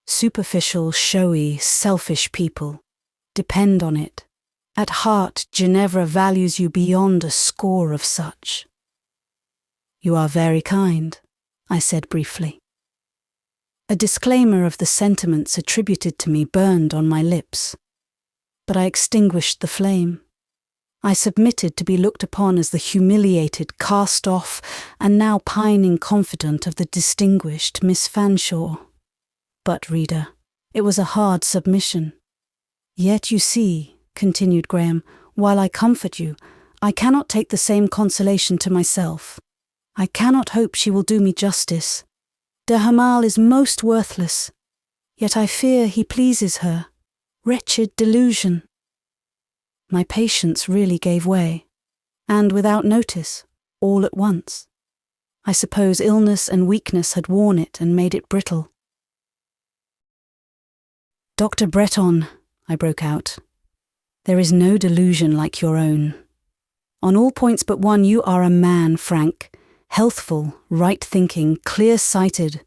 Superficial, showy, selfish people. Depend on it. At heart, Ginevra values you beyond a score of such. You are very kind, I said briefly. A disclaimer of the sentiments attributed to me burned on my lips, but I extinguished the flame. I submitted to be looked upon as the humiliated, cast-off, and now pining confidant of the distinguished Miss Fanshawe. But, reader, it was a hard submission. Yet you see, continued Graham, while I comfort you, I cannot take the same consolation to myself. I cannot hope she will do me justice. De Hamal is most worthless, yet I fear he pleases her. Wretched delusion. My patience really gave way, and without notice, all at once. I suppose illness and weakness had worn it and made it brittle. Dr. Bretton, I broke out, there is no delusion like your own. On all points but one you are a man, Frank, healthful, right-thinking, clear-sighted.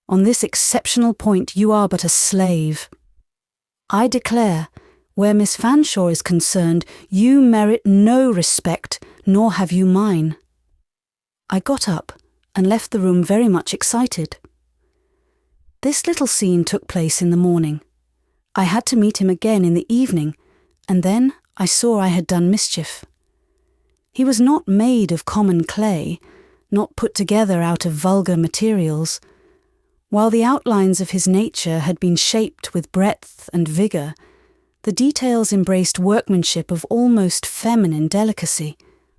On this exceptional point you are but a slave. I declare, where Miss Fanshawe is concerned, you merit no respect, nor have you mine. I got up and left the room very much excited. This little scene took place in the morning. I had to meet him again in the evening, and then I saw I had done mischief. He was not made of common clay, not put together out of vulgar materials. While the outlines of his nature had been shaped with breadth and vigour, the details embraced workmanship of almost feminine delicacy,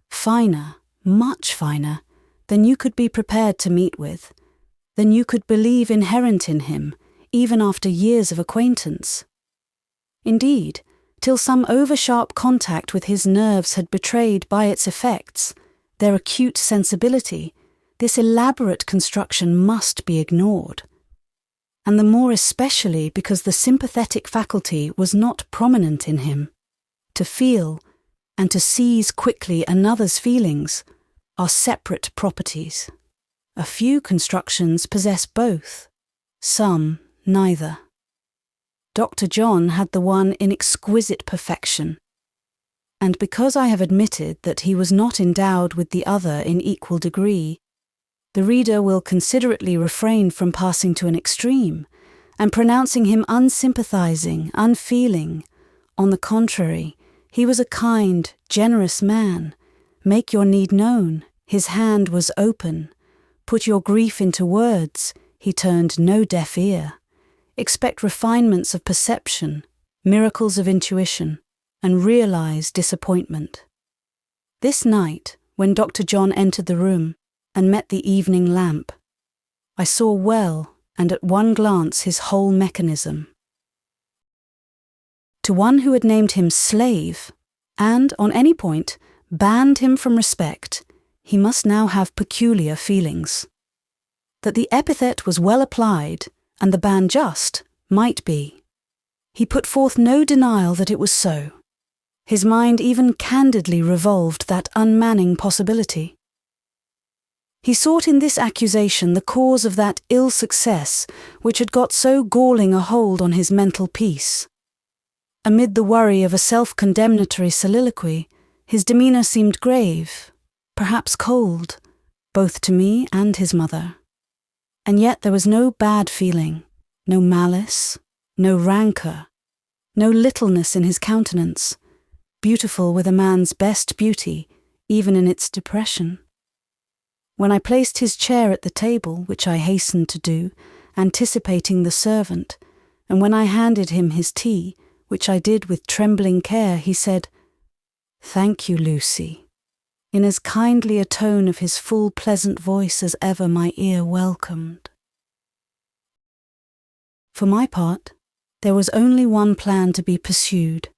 finer, much finer, than you could be prepared to meet with, than you could believe inherent in him, even after years of acquaintance. Indeed, till some over-sharp contact with his nerves had betrayed by its effects their acute sensibility, this elaborate construction must be ignored. And the more especially because the sympathetic faculty was not prominent in him. To feel, and to seize quickly another's feelings, are separate properties. A few constructions possess both, some neither. Dr. John had the one in exquisite perfection, and because I have admitted that he was not endowed with the other in equal degree, the reader will considerately refrain from passing to an extreme, and pronouncing him unsympathizing, unfeeling. On the contrary, he was a kind, generous man. Make your need known, his hand was open. Put your grief into words, he turned no deaf ear. Expect refinements of perception, miracles of intuition, and realize disappointment. This night, when Dr. John entered the room and met the evening lamp, I saw well and at one glance his whole mechanism. To one who had named him slave, and, on any point, banned him from respect, he must now have peculiar feelings. That the epithet was well applied, and the ban just, might be. He put forth no denial that it was so. His mind even candidly revolved that unmanning possibility. He sought in this accusation the cause of that ill success which had got so galling a hold on his mental peace. Amid the worry of a self-condemnatory soliloquy, his demeanour seemed grave, perhaps cold, both to me and his mother. And yet there was no bad feeling, no malice, no rancour, no littleness in his countenance, beautiful with a man's best beauty, even in its depression. When I placed his chair at the table, which I hastened to do, anticipating the servant, and when I handed him his tea, which I did with trembling care, he said, "Thank you, Lucy," in as kindly a tone of his full pleasant voice as ever my ear welcomed. For my part, there was only one plan to be pursued.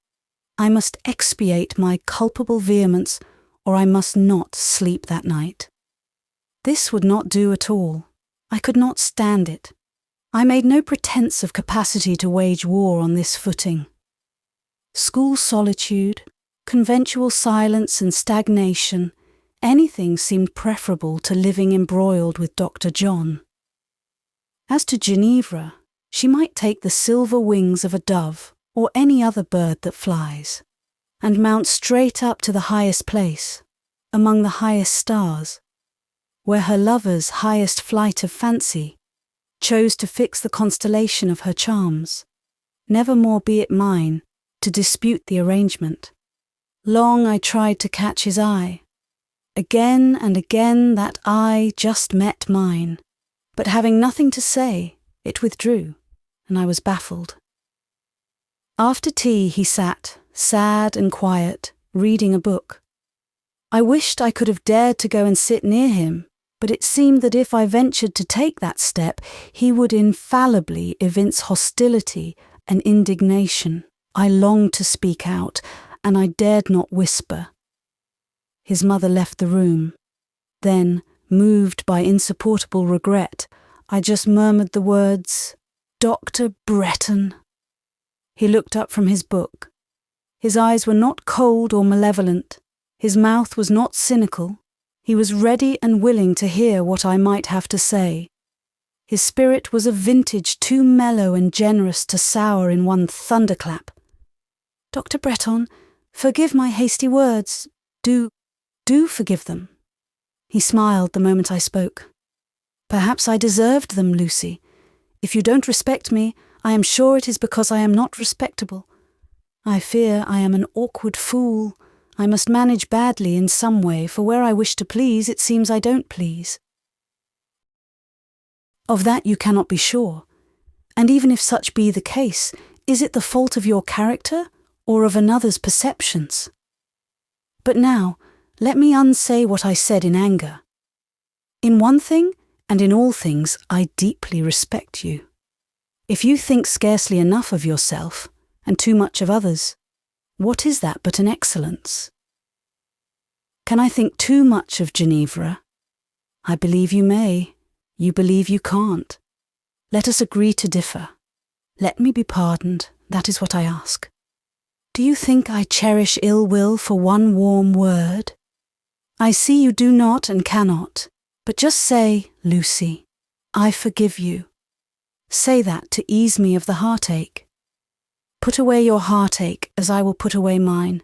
I must expiate my culpable vehemence, or I must not sleep that night. This would not do at all. I could not stand it. I made no pretence of capacity to wage war on this footing. School solitude, conventual silence and stagnation, anything seemed preferable to living embroiled with Dr. John. As to Ginevra, she might take the silver wings of a dove or any other bird that flies, and mount straight up to the highest place, among the highest stars, where her lover's highest flight of fancy chose to fix the constellation of her charms. Never more be it mine to dispute the arrangement. Long I tried to catch his eye. Again and again that eye just met mine, but having nothing to say, it withdrew, and I was baffled. After tea he sat, sad and quiet, reading a book. I wished I could have dared to go and sit near him, but it seemed that if I ventured to take that step, he would infallibly evince hostility and indignation. I longed to speak out, and I dared not whisper. His mother left the room. Then, moved by insupportable regret, I just murmured the words, "Dr. Bretton." He looked up from his book. His eyes were not cold or malevolent. His mouth was not cynical. He was ready and willing to hear what I might have to say. His spirit was of vintage too mellow and generous to sour in one thunderclap. "Dr. Bretton, forgive my hasty words. Do forgive them." He smiled the moment I spoke. "Perhaps I deserved them, Lucy. If you don't respect me, I am sure it is because I am not respectable. I fear I am an awkward fool. I must manage badly in some way, for where I wish to please, it seems I don't please." "Of that you cannot be sure. And even if such be the case, is it the fault of your character or of another's perceptions? But now, let me unsay what I said in anger. In one thing, and in all things, I deeply respect you. If you think scarcely enough of yourself, and too much of others, what is that but an excellence? Can I think too much of Ginevra? I believe you may. You believe you can't. Let us agree to differ. Let me be pardoned, that is what I ask. Do you think I cherish ill will for one warm word? I see you do not and cannot, but just say, Lucy, I forgive you. Say that to ease me of the heartache. Put away your heartache as I will put away mine,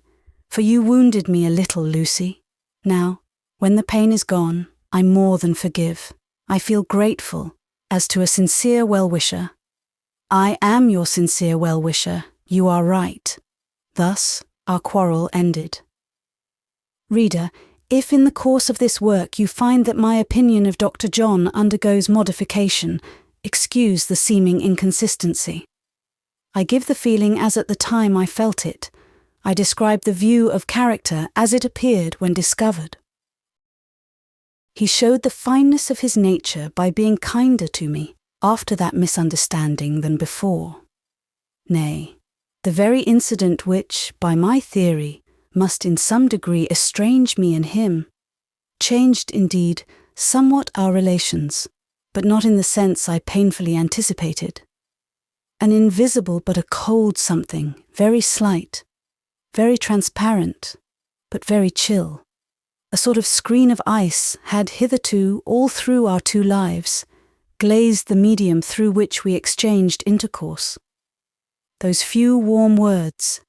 for you wounded me a little, Lucy. Now, when the pain is gone, I more than forgive. I feel grateful, as to a sincere well-wisher. I am your sincere well-wisher, you are right. Thus, our quarrel ended. Reader, if in the course of this work you find that my opinion of Dr. John undergoes modification, excuse the seeming inconsistency. I give the feeling as at the time I felt it. I describe the view of character as it appeared when discovered. He showed the fineness of his nature by being kinder to me after that misunderstanding than before. Nay, the very incident which, by my theory, must in some degree estrange me and him, changed indeed somewhat our relations, but not in the sense I painfully anticipated. An invisible but a cold something, very slight, very transparent, but very chill. A sort of screen of ice had hitherto, all through our two lives, glazed the medium through which we exchanged intercourse. Those few warm words,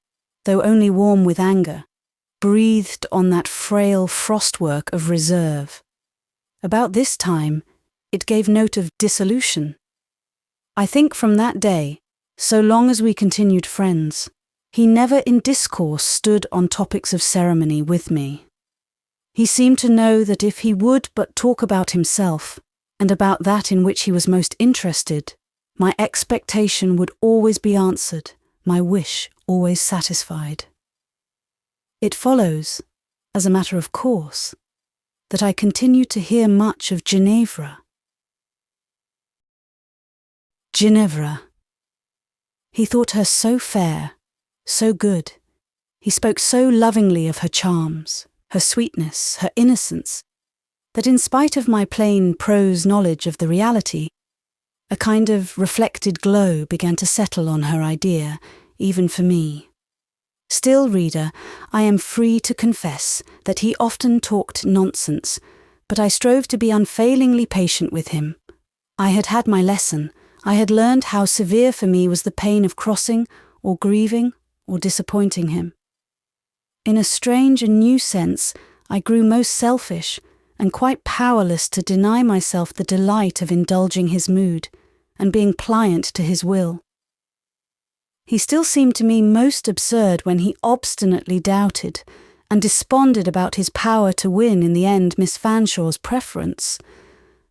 though only warm with anger, breathed on that frail frostwork of reserve. About this time, it gave note of dissolution. I think from that day, so long as we continued friends, he never in discourse stood on topics of ceremony with me. He seemed to know that if he would but talk about himself, and about that in which he was most interested, my expectation would always be answered, my wish always satisfied. It follows, as a matter of course, that I continued to hear much of Ginevra. Ginevra. He thought her so fair, so good. He spoke so lovingly of her charms, her sweetness, her innocence, that in spite of my plain prose knowledge of the reality, a kind of reflected glow began to settle on her idea, even for me. Still, reader, I am free to confess that he often talked nonsense, but I strove to be unfailingly patient with him. I had had my lesson. I had learned how severe for me was the pain of crossing, or grieving, or disappointing him. In a strange and new sense, I grew most selfish, and quite powerless to deny myself the delight of indulging his mood, and being pliant to his will. He still seemed to me most absurd when he obstinately doubted, and desponded about his power to win in the end Miss Fanshawe's preference.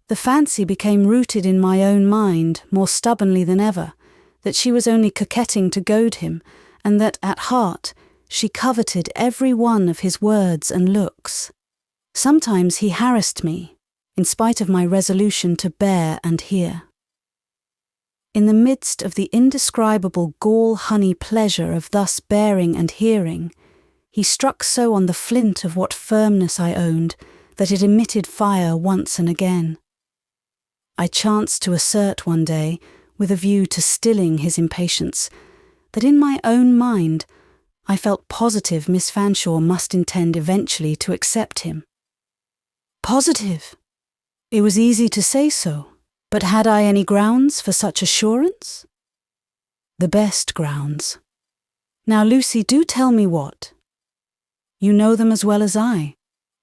The fancy became rooted in my own mind more stubbornly than ever, that she was only coquetting to goad him, and that at heart she coveted every one of his words and looks. Sometimes he harassed me, in spite of my resolution to bear and hear. In the midst of the indescribable gall-honey pleasure of thus bearing and hearing, he struck so on the flint of what firmness I owned that it emitted fire once and again. I chanced to assert one day, with a view to stilling his impatience, that in my own mind I felt positive Miss Fanshawe must intend eventually to accept him. Positive! It was easy to say so, but had I any grounds for such assurance? The best grounds. Now, Lucy, do tell me what. You know them as well as I,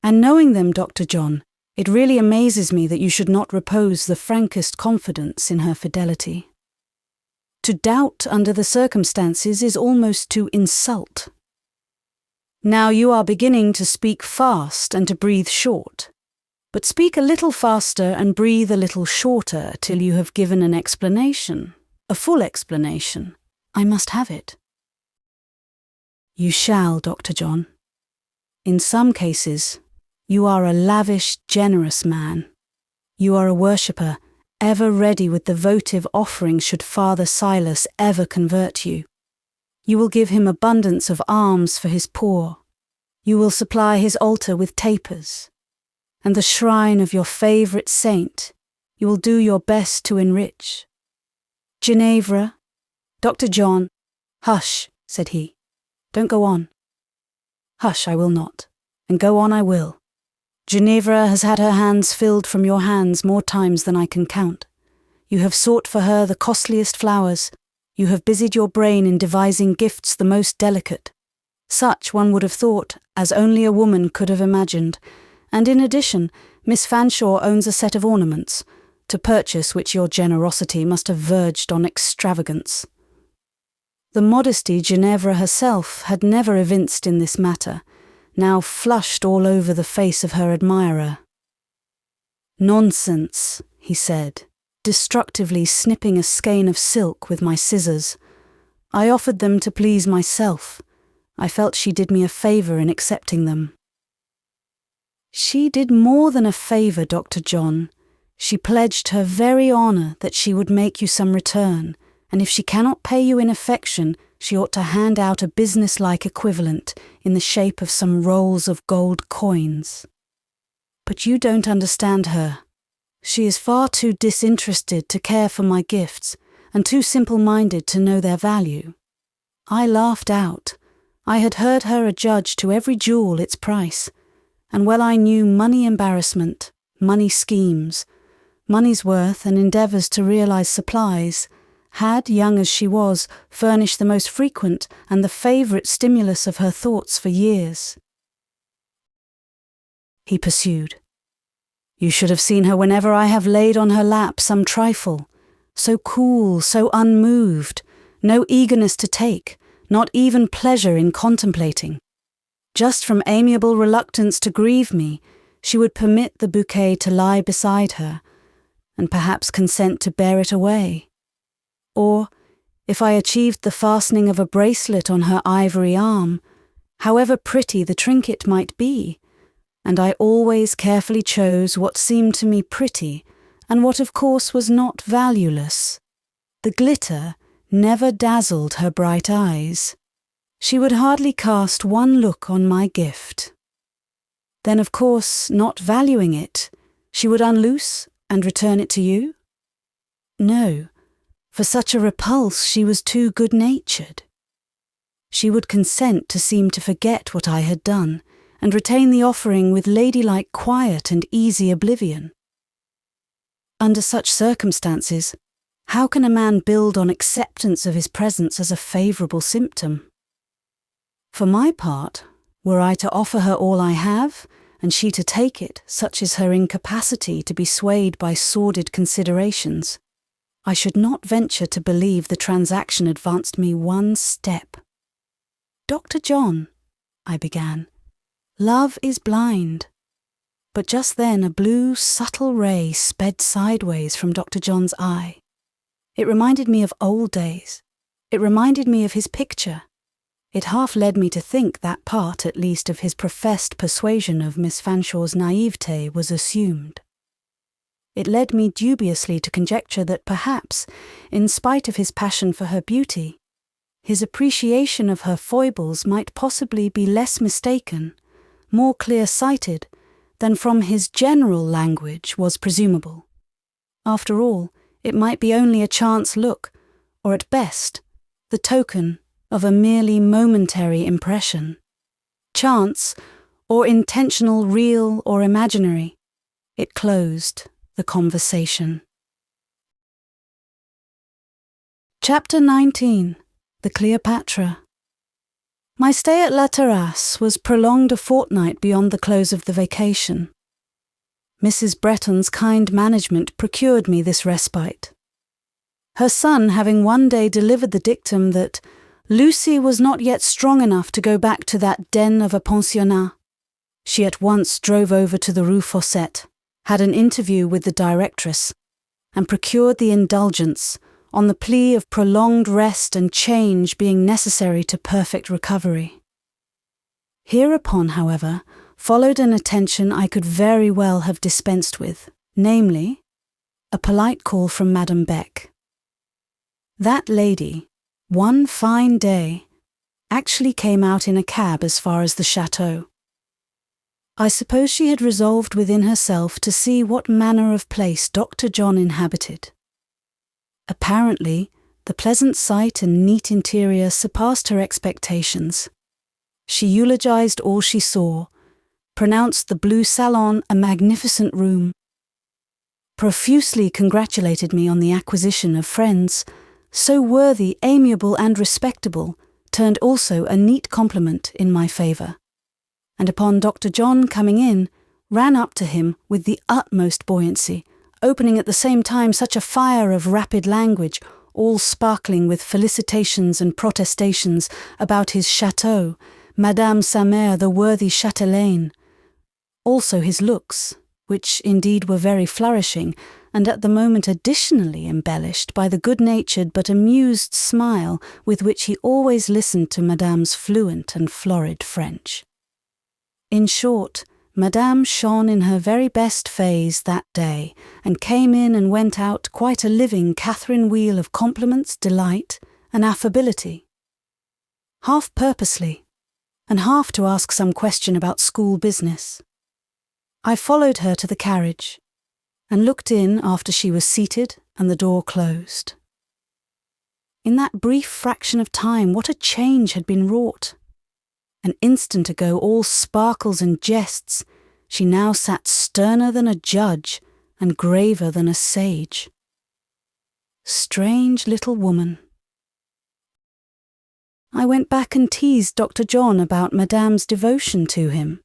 and knowing them, Dr. John, it really amazes me that you should not repose the frankest confidence in her fidelity. To doubt under the circumstances is almost to insult. Now you are beginning to speak fast and to breathe short, but speak a little faster and breathe a little shorter till you have given an explanation, a full explanation. I must have it. You shall, Dr. John. In some cases, you are a lavish, generous man. You are a worshipper, ever ready with the votive offering should Father Silas ever convert you. You will give him abundance of alms for his poor. You will supply his altar with tapers, and the shrine of your favourite saint you will do your best to enrich. Ginevra, Dr. John, hush, said he. Don't go on. Hush, I will not, and go on I will. Ginevra has had her hands filled from your hands more times than I can count. You have sought for her the costliest flowers. You have busied your brain in devising gifts the most delicate. Such, one would have thought, as only a woman could have imagined. And in addition, Miss Fanshawe owns a set of ornaments, to purchase which your generosity must have verged on extravagance. The modesty Ginevra herself had never evinced in this matter, now flushed all over the face of her admirer. Nonsense, he said, destructively snipping a skein of silk with my scissors. I offered them to please myself. I felt she did me a favour in accepting them. She did more than a favour, Dr. John. She pledged her very honour that she would make you some return, and if she cannot pay you in affection, she ought to hand out a business-like equivalent in the shape of some rolls of gold coins. But you don't understand her. She is far too disinterested to care for my gifts, and too simple-minded to know their value. I laughed out. I had heard her adjudge to every jewel its price, and well I knew money embarrassment, money schemes, money's worth and endeavours to realise supplies, had, young as she was, furnished the most frequent and the favourite stimulus of her thoughts for years. He pursued. You should have seen her whenever I have laid on her lap some trifle, so cool, so unmoved, no eagerness to take, not even pleasure in contemplating. Just from amiable reluctance to grieve me, she would permit the bouquet to lie beside her, and perhaps consent to bear it away. Or, if I achieved the fastening of a bracelet on her ivory arm, however pretty the trinket might be, and I always carefully chose what seemed to me pretty, and what of course was not valueless. The glitter never dazzled her bright eyes. She would hardly cast one look on my gift. Then, of course, not valuing it, she would unloose and return it to you? No, for such a repulse she was too good-natured. She would consent to seem to forget what I had done, and retain the offering with ladylike quiet and easy oblivion. Under such circumstances, how can a man build on acceptance of his presence as a favourable symptom? For my part, were I to offer her all I have, and she to take it, such is her incapacity to be swayed by sordid considerations, I should not venture to believe the transaction advanced me one step. "Dr. John," I began, "love is blind." But just then a blue, subtle ray sped sideways from Dr. John's eye. It reminded me of old days. It reminded me of his picture. It half led me to think that part, at least, of his professed persuasion of Miss Fanshaw's naivete was assumed. It led me dubiously to conjecture that perhaps, in spite of his passion for her beauty, his appreciation of her foibles might possibly be less mistaken, more clear-sighted, than from his general language was presumable. After all, it might be only a chance look, or at best, the token of a merely momentary impression. Chance, or intentional, real or imaginary, it closed the conversation. Chapter 19. The Cleopatra. My stay at La Terrasse was prolonged a fortnight beyond the close of the vacation. Mrs. Bretton's kind management procured me this respite. Her son having one day delivered the dictum that Lucy was not yet strong enough to go back to that den of a pensionnat, she at once drove over to the Rue Fossette, had an interview with the directress, and procured the indulgence on the plea of prolonged rest and change being necessary to perfect recovery. Hereupon, however, followed an attention I could very well have dispensed with, namely, a polite call from Madame Beck. That lady, one fine day, actually came out in a cab as far as the chateau. I suppose she had resolved within herself to see what manner of place Dr. John inhabited. Apparently, the pleasant sight and neat interior surpassed her expectations. She eulogized all she saw, pronounced the blue salon a magnificent room, profusely congratulated me on the acquisition of friends, so worthy, amiable and respectable, turned also a neat compliment in my favour, and upon Dr. John coming in, ran up to him with the utmost buoyancy, opening at the same time such a fire of rapid language, all sparkling with felicitations and protestations about his chateau, Madame sa mère the worthy chatelaine, also his looks, which indeed were very flourishing, and at the moment additionally embellished by the good-natured but amused smile with which he always listened to Madame's fluent and florid French. In short, Madame shone in her very best phase that day, and came in and went out quite a living Catherine Wheel of compliments, delight, and affability. Half purposely, and half to ask some question about school business. I followed her to the carriage, and looked in after she was seated and the door closed. In that brief fraction of time, what a change had been wrought! An instant ago all sparkles and jests, she now sat sterner than a judge and graver than a sage. Strange little woman. I went back and teased Dr. John about Madame's devotion to him.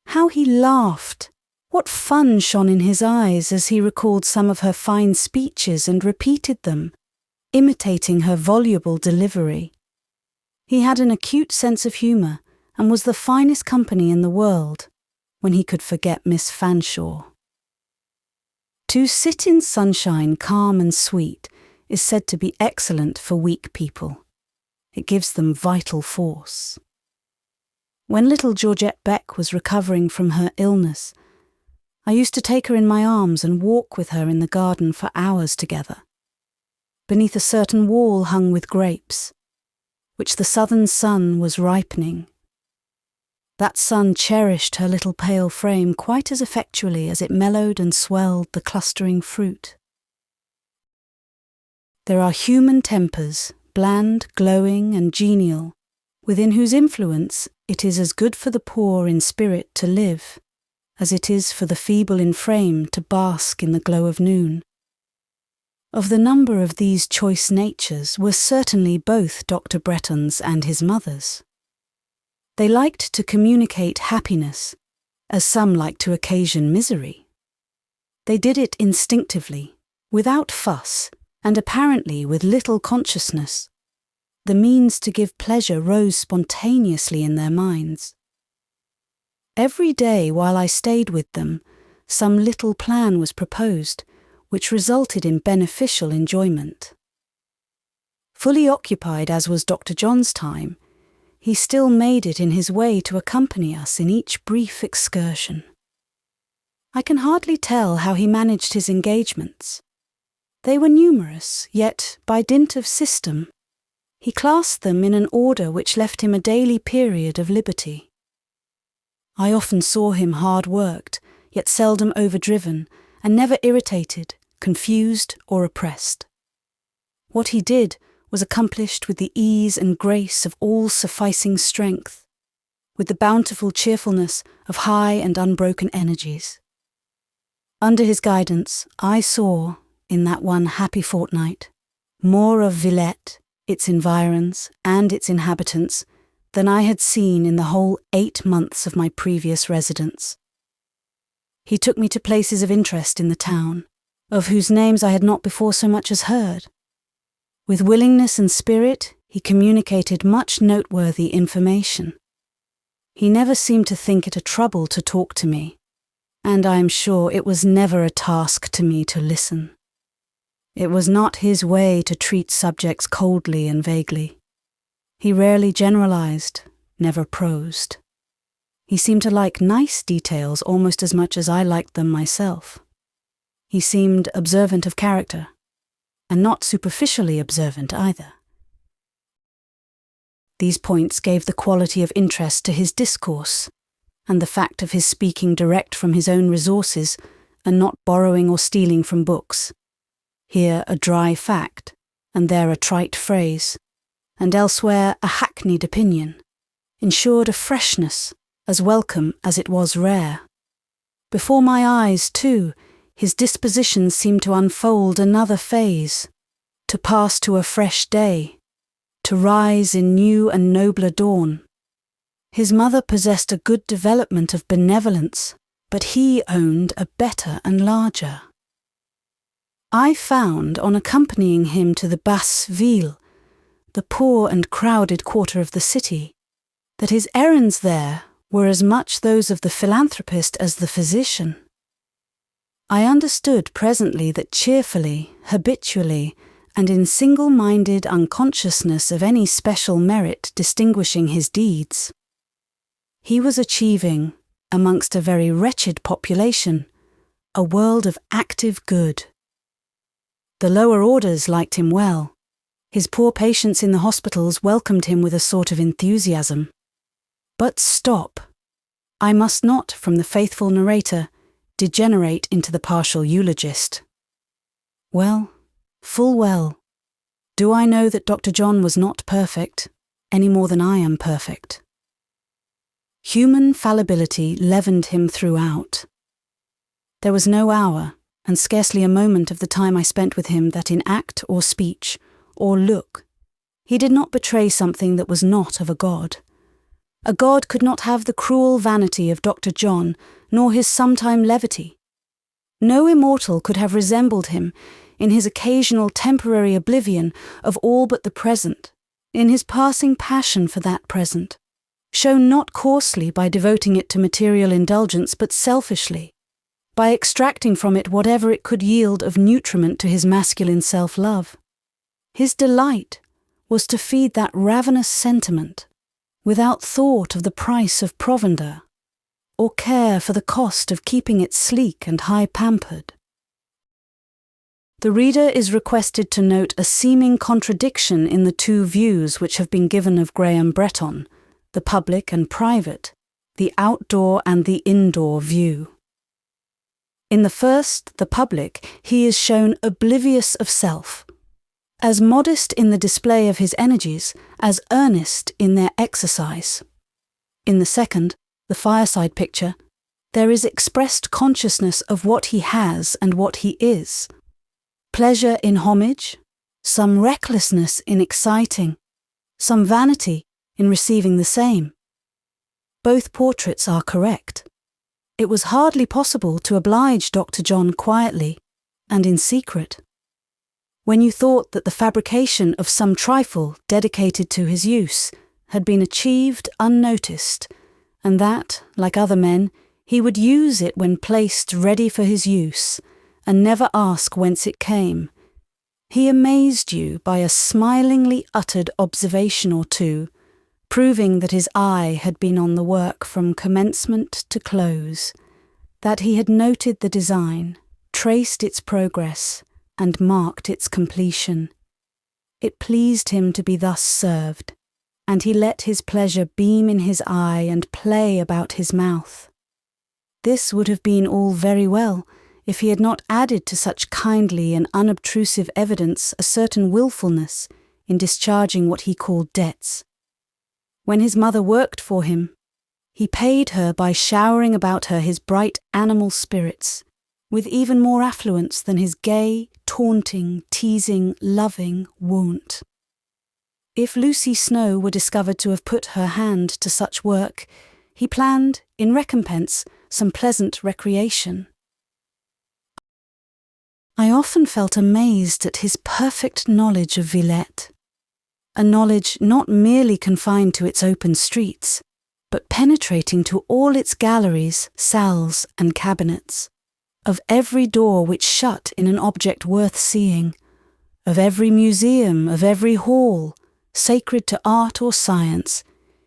How he laughed! What fun shone in his eyes as he recalled some of her fine speeches and repeated them, imitating her voluble delivery. He had an acute sense of humour, and was the finest company in the world when he could forget Miss Fanshawe. To sit in sunshine calm and sweet is said to be excellent for weak people. It gives them vital force. When little Georgette Beck was recovering from her illness, I used to take her in my arms and walk with her in the garden for hours together, beneath a certain wall hung with grapes, which the southern sun was ripening. That sun cherished her little pale frame quite as effectually as it mellowed and swelled the clustering fruit. There are human tempers, bland, glowing, and genial, within whose influence it is as good for the poor in spirit to live as it is for the feeble in frame to bask in the glow of noon. Of the number of these choice natures were certainly both Dr. Bretton's and his mother's. They liked to communicate happiness, as some like to occasion misery. They did it instinctively, without fuss, and apparently with little consciousness. The means to give pleasure rose spontaneously in their minds. Every day while I stayed with them, some little plan was proposed, which resulted in beneficial enjoyment. Fully occupied as was Dr. John's time, he still made it in his way to accompany us in each brief excursion. I can hardly tell how he managed his engagements. They were numerous, yet, by dint of system, he classed them in an order which left him a daily period of liberty. I often saw him hard-worked, yet seldom overdriven, and never irritated, confused, or oppressed. What he did was accomplished with the ease and grace of all-sufficing strength, with the bountiful cheerfulness of high and unbroken energies. Under his guidance, I saw, in that one happy fortnight, more of Villette, its environs, and its inhabitants than I had seen in the whole 8 months of my previous residence. He took me to places of interest in the town, of whose names I had not before so much as heard. With willingness and spirit, he communicated much noteworthy information. He never seemed to think it a trouble to talk to me, and I am sure it was never a task to me to listen. It was not his way to treat subjects coldly and vaguely. He rarely generalized, never prosed. He seemed to like nice details almost as much as I liked them myself. He seemed observant of character, and not superficially observant either. These points gave the quality of interest to his discourse, and the fact of his speaking direct from his own resources and not borrowing or stealing from books. Here a dry fact, and there a trite phrase, and elsewhere a hackneyed opinion, ensured a freshness as welcome as it was rare. Before my eyes, too, his disposition seemed to unfold another phase, to pass to a fresh day, to rise in new and nobler dawn. His mother possessed a good development of benevolence, but he owned a better and larger. I found, on accompanying him to the Basse Ville, the poor and crowded quarter of the city, that his errands there were as much those of the philanthropist as the physician. I understood presently that cheerfully, habitually, and in single-minded unconsciousness of any special merit distinguishing his deeds, he was achieving, amongst a very wretched population, a world of active good. The lower orders liked him well. His poor patients in the hospitals welcomed him with a sort of enthusiasm. But stop! I must not, from the faithful narrator, degenerate into the partial eulogist. Well, full well, do I know that Dr. John was not perfect, any more than I am perfect. Human fallibility leavened him throughout. There was no hour, and scarcely a moment of the time I spent with him that in act or speech, or look, he did not betray something that was not of a god. A god could not have the cruel vanity of Dr. John, nor his sometime levity. No immortal could have resembled him in his occasional temporary oblivion of all but the present, in his passing passion for that present, shown not coarsely by devoting it to material indulgence, but selfishly, by extracting from it whatever it could yield of nutriment to his masculine self-love. His delight was to feed that ravenous sentiment, without thought of the price of provender, or care for the cost of keeping it sleek and high-pampered. The reader is requested to note a seeming contradiction in the two views which have been given of Graham Bretton, the public and private, the outdoor and the indoor view. In the first, the public, he is shown oblivious of self, as modest in the display of his energies as earnest in their exercise. In the second, the fireside picture, there is expressed consciousness of what he has and what he is, pleasure in homage, some recklessness in exciting, some vanity in receiving the same. Both portraits are correct. It was hardly possible to oblige Dr. John quietly and in secret. When you thought that the fabrication of some trifle dedicated to his use had been achieved unnoticed, and that, like other men, he would use it when placed ready for his use, and never ask whence it came, he amazed you by a smilingly uttered observation or two, proving that his eye had been on the work from commencement to close, that he had noted the design, traced its progress, and marked its completion. It pleased him to be thus served, and he let his pleasure beam in his eye and play about his mouth. This would have been all very well if he had not added to such kindly and unobtrusive evidence a certain wilfulness in discharging what he called debts. When his mother worked for him, he paid her by showering about her his bright animal spirits, with even more affluence than his gay, taunting, teasing, loving wont. If Lucy Snowe were discovered to have put her hand to such work, he planned, in recompense, some pleasant recreation. I often felt amazed at his perfect knowledge of Villette, a knowledge not merely confined to its open streets, but penetrating to all its galleries, salles, and cabinets, of every door which shut in an object worth seeing, of every museum, of every hall, sacred to art or science.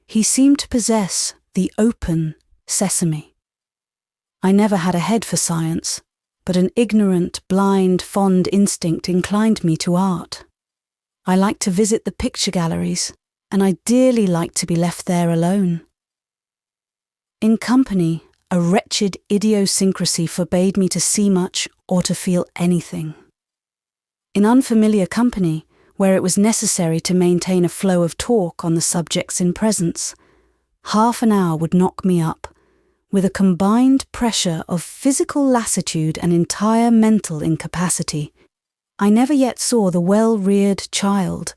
He seemed to possess the open sesame. I never had a head for science, but an ignorant, blind, fond instinct inclined me to art. I liked to visit the picture galleries, and I dearly liked to be left there alone. In company, a wretched idiosyncrasy forbade me to see much or to feel anything. In unfamiliar company, where it was necessary to maintain a flow of talk on the subjects in presence, half an hour would knock me up, with a combined pressure of physical lassitude and entire mental incapacity. I never yet saw the well-reared child,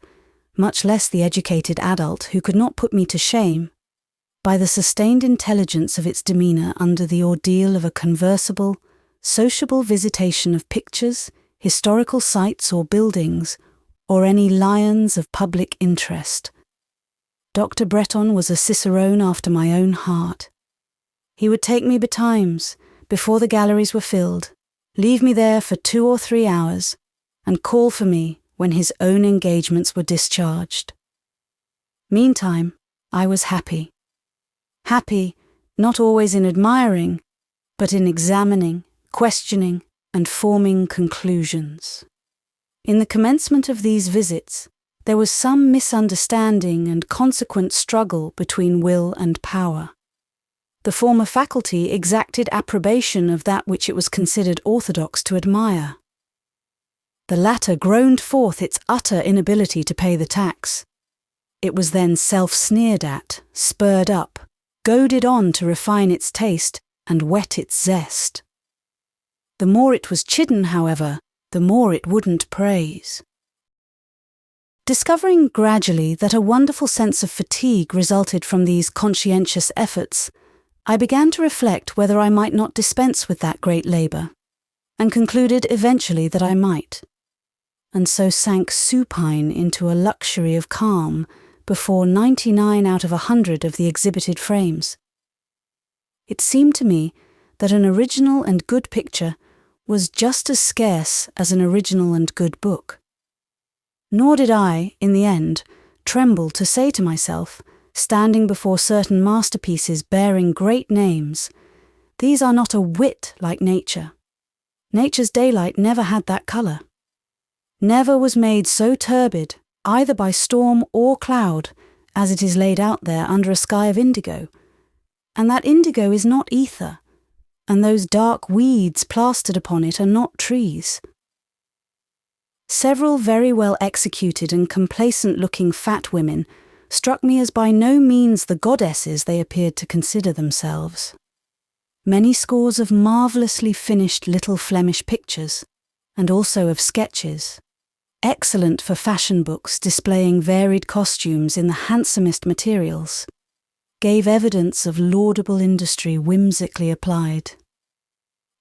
much less the educated adult, who could not put me to shame, by the sustained intelligence of its demeanour under the ordeal of a conversable, sociable visitation of pictures, historical sites or buildings, or any lions of public interest. Dr. Bretton was a cicerone after my own heart. He would take me betimes, before the galleries were filled, leave me there for 2 or 3 hours, and call for me when his own engagements were discharged. Meantime, I was happy. Happy, not always in admiring, but in examining, questioning, and forming conclusions. In the commencement of these visits, there was some misunderstanding and consequent struggle between will and power. The former faculty exacted approbation of that which it was considered orthodox to admire. The latter groaned forth its utter inability to pay the tax. It was then self-sneered at, spurred up, goaded on to refine its taste and whet its zest. The more it was chidden, however, the more it wouldn't praise. Discovering gradually that a wonderful sense of fatigue resulted from these conscientious efforts, I began to reflect whether I might not dispense with that great labour, and concluded eventually that I might, and so sank supine into a luxury of calm before 99 out of 100 of the exhibited frames. It seemed to me that an original and good picture was just as scarce as an original and good book. Nor did I, in the end, tremble to say to myself, standing before certain masterpieces bearing great names, these are not a whit like nature. Nature's daylight never had that colour. Never was made so turbid, either by storm or cloud, as it is laid out there under a sky of indigo. And that indigo is not ether, and those dark weeds plastered upon it are not trees. Several very well executed and complacent-looking fat women struck me as by no means the goddesses they appeared to consider themselves. Many scores of marvellously finished little Flemish pictures, and also of sketches, excellent for fashion books displaying varied costumes in the handsomest materials, gave evidence of laudable industry whimsically applied.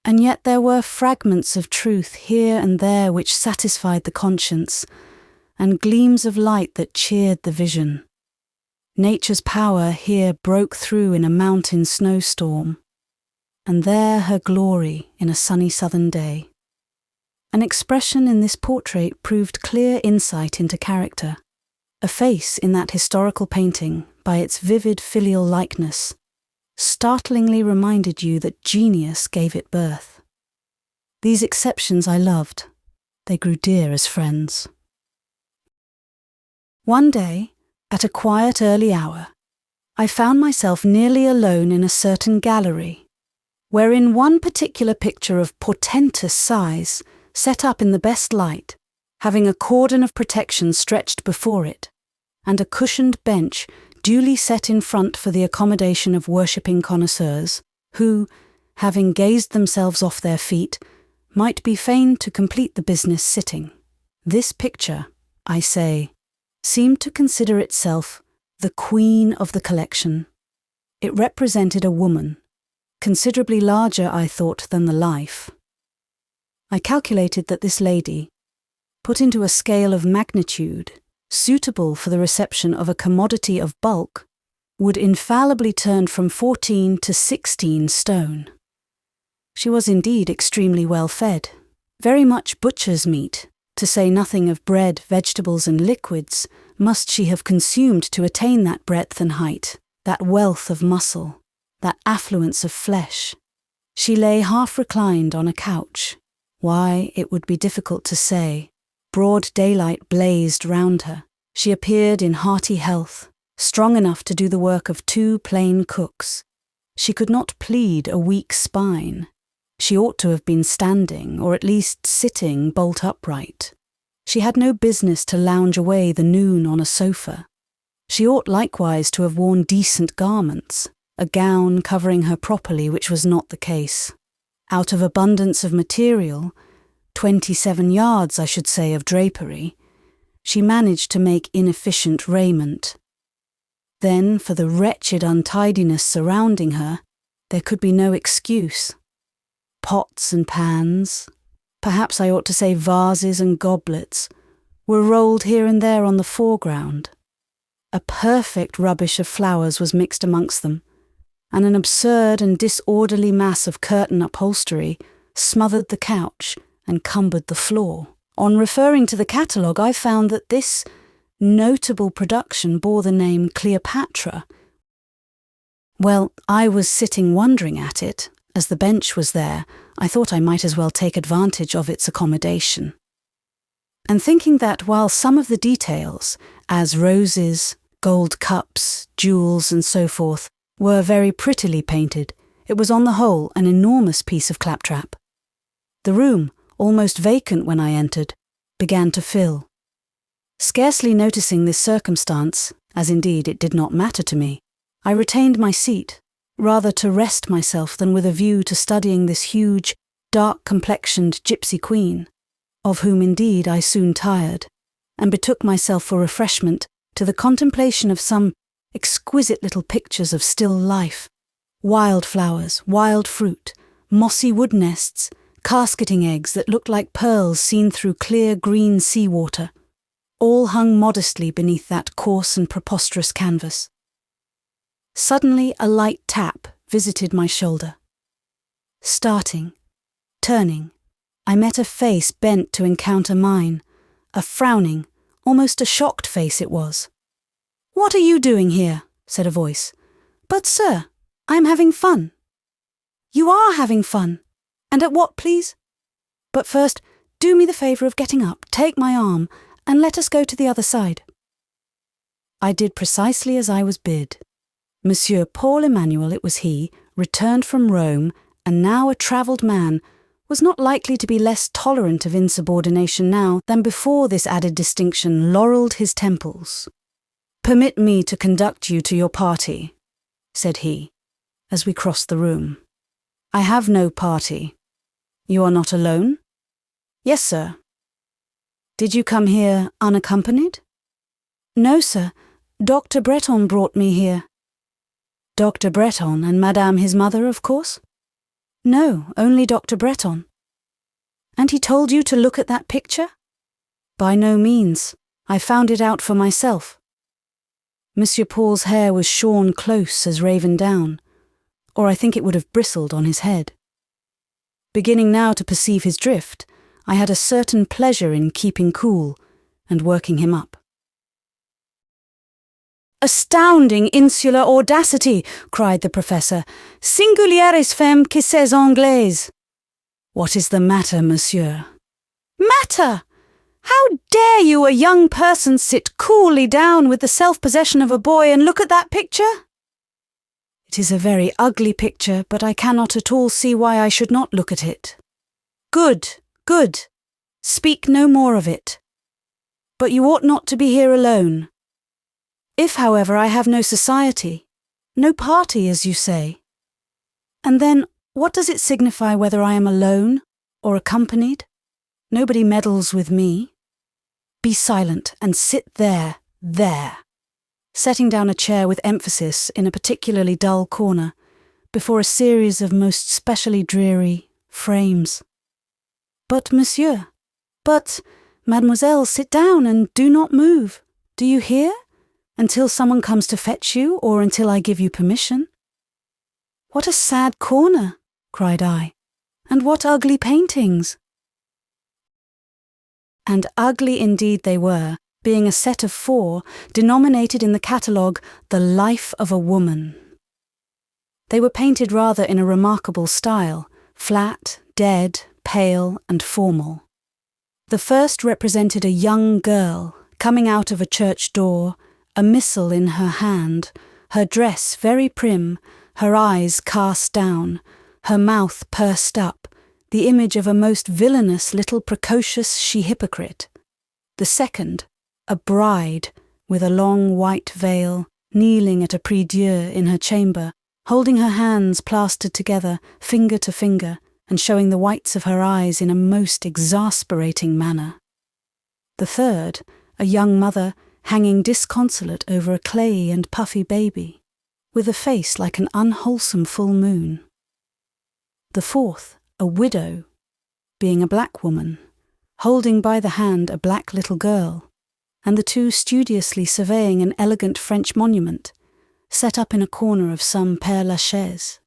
And yet there were fragments of truth here and there which satisfied the conscience, and gleams of light that cheered the vision. Nature's power here broke through in a mountain snowstorm, and there her glory in a sunny southern day. An expression in this portrait proved clear insight into character, a face in that historical painting, by its vivid filial likeness, startlingly reminded you that genius gave it birth. These exceptions I loved. They grew dear as friends. One day, at a quiet early hour, I found myself nearly alone in a certain gallery, wherein one particular picture of portentous size, set up in the best light, having a cordon of protection stretched before it, and a cushioned bench duly set in front for the accommodation of worshipping connoisseurs, who, having gazed themselves off their feet, might be fain to complete the business sitting. This picture, I say, seemed to consider itself the queen of the collection. It represented a woman, considerably larger, I thought, than the life. I calculated that this lady, put into a scale of magnitude, suitable for the reception of a commodity of bulk, would infallibly turn from 14 to 16 stone. She was indeed extremely well fed, very much butcher's meat, to say nothing of bread, vegetables and liquids, must she have consumed to attain that breadth and height, that wealth of muscle, that affluence of flesh. She lay half reclined on a couch. Why, it would be difficult to say. Broad daylight blazed round her. She appeared in hearty health, strong enough to do the work of 2 plain cooks. She could not plead a weak spine. She ought to have been standing, or at least sitting bolt upright. She had no business to lounge away the noon on a sofa. She ought likewise to have worn decent garments, a gown covering her properly, which was not the case. Out of abundance of material, 27 yards, I should say, of drapery, she managed to make inefficient raiment. Then, for the wretched untidiness surrounding her, there could be no excuse. Pots and pans, perhaps I ought to say vases and goblets, were rolled here and there on the foreground. A perfect rubbish of flowers was mixed amongst them, and an absurd and disorderly mass of curtain upholstery smothered the couch and cumbered the floor. On referring to the catalogue, I found that this notable production bore the name Cleopatra. Well, I was sitting wondering at it. As the bench was there, I thought I might as well take advantage of its accommodation. And thinking that while some of the details, as roses, gold cups, jewels and so forth, were very prettily painted, it was on the whole an enormous piece of claptrap. The room, almost vacant when I entered, began to fill. Scarcely noticing this circumstance, as indeed it did not matter to me, I retained my seat, rather to rest myself than with a view to studying this huge, dark-complexioned gypsy queen, of whom indeed I soon tired, and betook myself for refreshment to the contemplation of some exquisite little pictures of still life, wild flowers, wild fruit, mossy wood nests, casketing eggs that looked like pearls seen through clear green sea water, all hung modestly beneath that coarse and preposterous canvas. Suddenly a light tap visited my shoulder. Starting, turning, I met a face bent to encounter mine, a frowning, almost a shocked face it was. "What are you doing here?" said a voice. "But, sir, I am having fun." "You are having fun. And at what, please? But first, do me the favour of getting up, take my arm, and let us go to the other side." I did precisely as I was bid. Monsieur Paul Emmanuel, it was he, returned from Rome, and now a travelled man, was not likely to be less tolerant of insubordination now than before this added distinction laurelled his temples. "Permit me to conduct you to your party," said he, as we crossed the room. "I have no party. You are not alone?" "Yes, sir." "Did you come here unaccompanied?" "No, sir. Dr. Bretton brought me here." "Dr. Bretton and Madame his mother, of course?" "No, only Dr. Bretton." "And he told you to look at that picture?" "By no means. I found it out for myself." Monsieur Paul's hair was shorn close as raven down, or I think it would have bristled on his head. Beginning now to perceive his drift, I had a certain pleasure in keeping cool and working him up. "Astounding insular audacity!" cried the professor. "Singulières femmes qui ces Anglaises!" "What is the matter, monsieur?" "Matter! How dare you, a young person, sit coolly down with the self-possession of a boy and look at that picture?" "It is a very ugly picture, but I cannot at all see why I should not look at it." "Good, good. Speak no more of it. But you ought not to be here alone. If, however, I have no society, no party, as you say, and then what does it signify whether I am alone or accompanied? Nobody meddles with me. Be silent and sit there, setting down a chair with emphasis in a particularly dull corner, before a series of most specially dreary frames. "But, monsieur, but, mademoiselle, sit down and do not move. Do you hear? Until someone comes to fetch you, or until I give you permission." "What a sad corner," cried I, "and what ugly paintings." And ugly indeed they were, being a set of 4, denominated in the catalogue "The Life of a Woman." They were painted rather in a remarkable style, flat, dead, pale, and formal. The first represented a young girl, coming out of a church door, a missal in her hand, her dress very prim, her eyes cast down, her mouth pursed up, the image of a most villainous little precocious she-hypocrite. The second, a bride, with a long white veil, kneeling at a prie-dieu in her chamber, holding her hands plastered together, finger to finger, and showing the whites of her eyes in a most exasperating manner. The third, a young mother, hanging disconsolate over a clayey and puffy baby, with a face like an unwholesome full moon. The fourth, a widow, being a black woman, holding by the hand a black little girl, and the two studiously surveying an elegant French monument, set up in a corner of some Père Lachaise.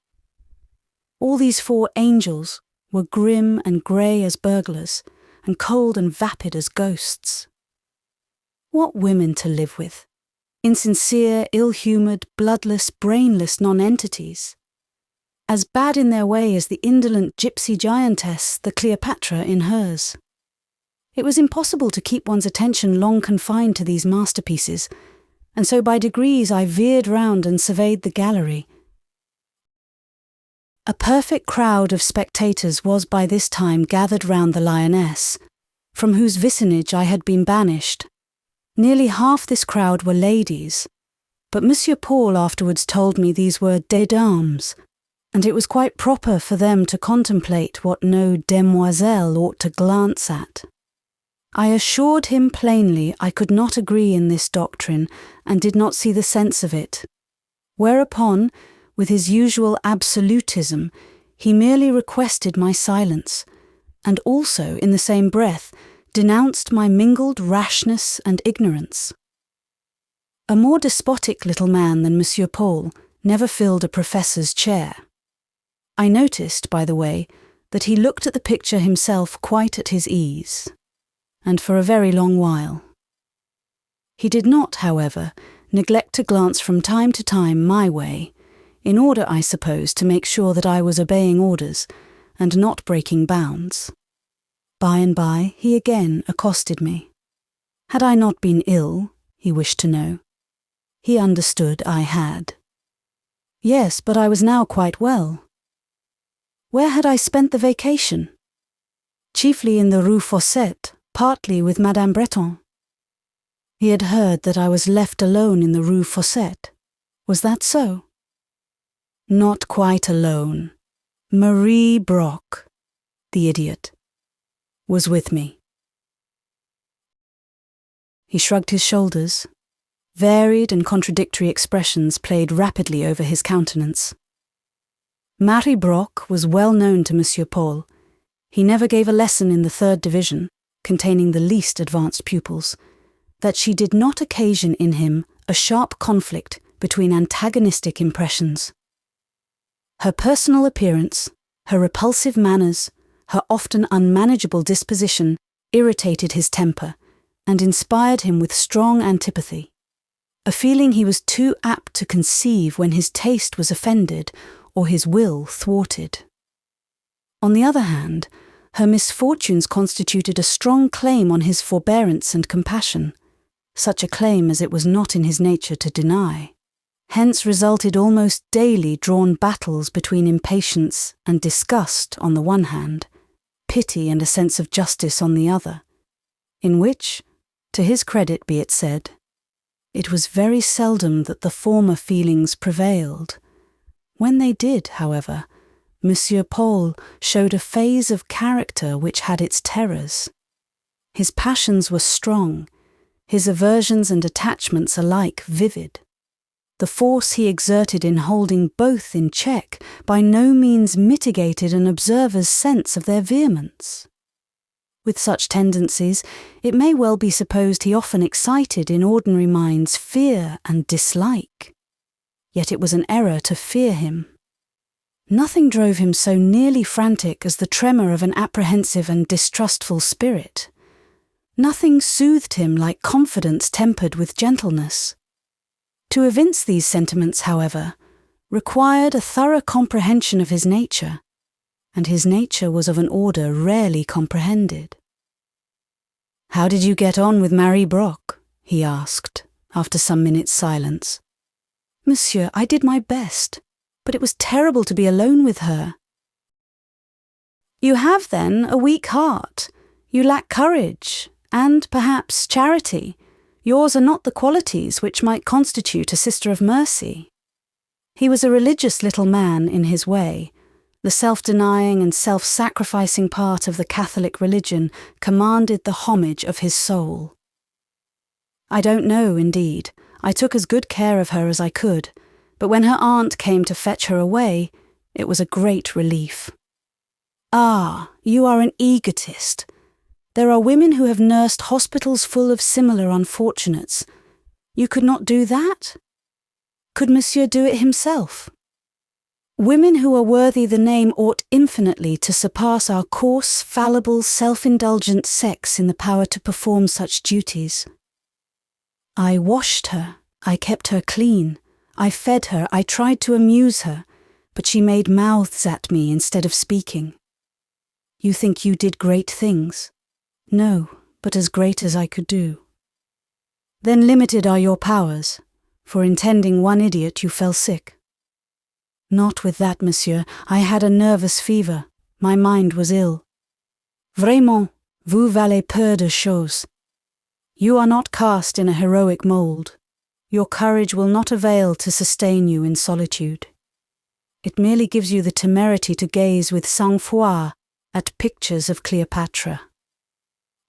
All these 4 angels were grim and grey as burglars, and cold and vapid as ghosts. What women to live with! Insincere, ill-humoured, bloodless, brainless nonentities. As bad in their way as the indolent gypsy giantess, the Cleopatra, in hers. It was impossible to keep one's attention long confined to these masterpieces, and so by degrees I veered round and surveyed the gallery. A perfect crowd of spectators was by this time gathered round the lioness, from whose vicinage I had been banished. Nearly half this crowd were ladies, but Monsieur Paul afterwards told me these were des dames, and it was quite proper for them to contemplate what no demoiselle ought to glance at. I assured him plainly I could not agree in this doctrine, and did not see the sense of it. Whereupon, with his usual absolutism, he merely requested my silence, and also, in the same breath, denounced my mingled rashness and ignorance. A more despotic little man than Monsieur Paul never filled a professor's chair. I noticed, by the way, that he looked at the picture himself quite at his ease, and for a very long while. He did not, however, neglect to glance from time to time my way, in order, I suppose, to make sure that I was obeying orders and not breaking bounds. By and by he again accosted me. Had I not been ill, he wished to know. He understood I had. Yes, but I was now quite well. Where had I spent the vacation? Chiefly in the Rue Fossette, partly with Madame Bretton. He had heard that I was left alone in the Rue Fossette. Was that so? Not quite alone. Marie Brock, the idiot, was with me. He shrugged his shoulders. Varied and contradictory expressions played rapidly over his countenance. Marie Brock was well known to Monsieur Paul. He never gave a lesson in the 3rd division, containing the least advanced pupils, that she did not occasion in him a sharp conflict between antagonistic impressions. Her personal appearance, her repulsive manners, her often unmanageable disposition irritated his temper and inspired him with strong antipathy, a feeling he was too apt to conceive when his taste was offended or his will thwarted. On the other hand, her misfortunes constituted a strong claim on his forbearance and compassion, such a claim as it was not in his nature to deny. Hence resulted almost daily drawn battles between impatience and disgust on the one hand, pity and a sense of justice on the other, in which, to his credit be it said, it was very seldom that the former feelings prevailed. When they did, however, Monsieur Paul showed a phase of character which had its terrors. His passions were strong, his aversions and attachments alike vivid. The force he exerted in holding both in check by no means mitigated an observer's sense of their vehemence. With such tendencies, it may well be supposed he often excited in ordinary minds fear and dislike. Yet it was an error to fear him. Nothing drove him so nearly frantic as the tremor of an apprehensive and distrustful spirit. Nothing soothed him like confidence tempered with gentleness. To evince these sentiments, however, required a thorough comprehension of his nature, and his nature was of an order rarely comprehended. "How did you get on with Marie Brock?" he asked, after some minutes' silence. "Monsieur, I did my best, but it was terrible to be alone with her." "You have, then, a weak heart. You lack courage, and, perhaps, charity. Yours are not the qualities which might constitute a sister of mercy." He was a religious little man in his way. The self-denying and self-sacrificing part of the Catholic religion commanded the homage of his soul. "I don't know, indeed. I took as good care of her as I could, but when her aunt came to fetch her away, it was a great relief." "Ah, you are an egotist. There are women who have nursed hospitals full of similar unfortunates. You could not do that? Could Monsieur do it himself? Women who are worthy the name ought infinitely to surpass our coarse, fallible, self-indulgent sex in the power to perform such duties. I washed her, I kept her clean, I fed her, I tried to amuse her, but she made mouths at me instead of speaking. You think you did great things? No, but as great as I could do. Then limited are your powers, for in tending one idiot you fell sick. Not with that, monsieur, I had a nervous fever, my mind was ill. Vraiment, vous valez peu de choses. You are not cast in a heroic mould. Your courage will not avail to sustain you in solitude. It merely gives you the temerity to gaze with sang-froid at pictures of Cleopatra.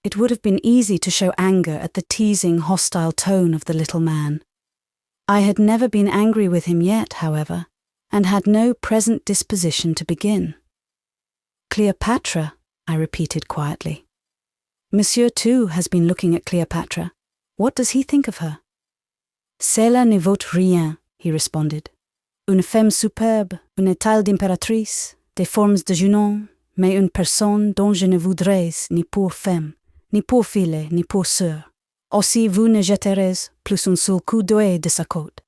It would have been easy to show anger at the teasing, hostile tone of the little man. I had never been angry with him yet, however, and had no present disposition to begin. "Cleopatra," I repeated quietly. Monsieur, too, has been looking at Cleopatra. What does he think of her? Cela ne vaut rien, he responded. Une femme superbe, une taille d'impératrice, des formes de Junon, mais une personne dont je ne voudrais ni pour femme, ni pour fille, ni pour sœur. Aussi vous ne jetterez plus un seul coup d'œil de sa côte.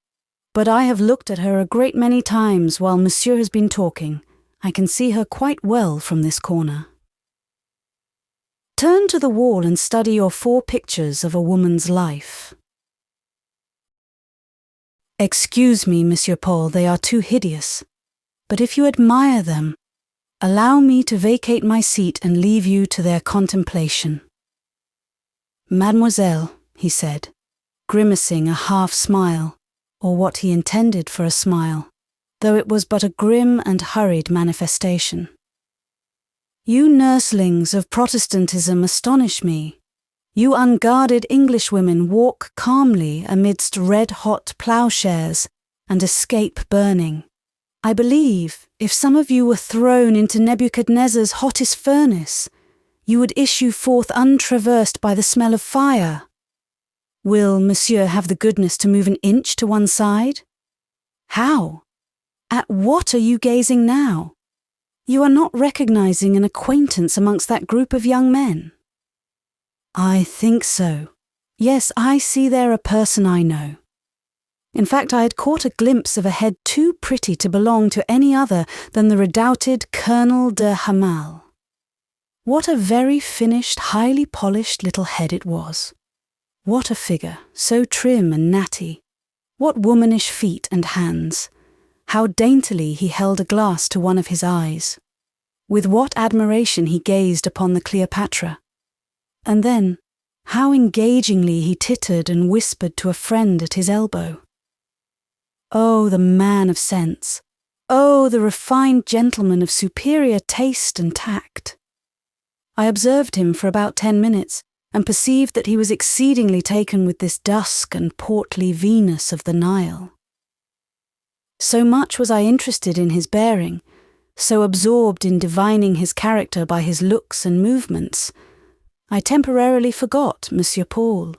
But I have looked at her a great many times while Monsieur has been talking. I can see her quite well from this corner. Turn to the wall and study your 4 pictures of a woman's life. Excuse me, Monsieur Paul, they are too hideous. But if you admire them, allow me to vacate my seat and leave you to their contemplation. Mademoiselle, he said, grimacing a half-smile, or what he intended for a smile, though it was but a grim and hurried manifestation. You nurslings of Protestantism astonish me. You unguarded Englishwomen walk calmly amidst red-hot ploughshares and escape burning. I believe, if some of you were thrown into Nebuchadnezzar's hottest furnace, you would issue forth untraversed by the smell of fire. Will Monsieur have the goodness to move an inch to one side? How? At what are you gazing now? You are not recognizing an acquaintance amongst that group of young men. I think so. Yes, I see there a person I know. In fact, I had caught a glimpse of a head too pretty to belong to any other than the redoubted Colonel de Hamal. What a very finished, highly polished little head it was. What a figure, so trim and natty. What womanish feet and hands. How daintily he held a glass to one of his eyes. With what admiration he gazed upon the Cleopatra. And then, how engagingly he tittered and whispered to a friend at his elbow. Oh, the man of sense. Oh, the refined gentleman of superior taste and tact. I observed him for about 10 minutes, and perceived that he was exceedingly taken with this dusk and portly Venus of the Nile. So much was I interested in his bearing, so absorbed in divining his character by his looks and movements, I temporarily forgot Monsieur Paul.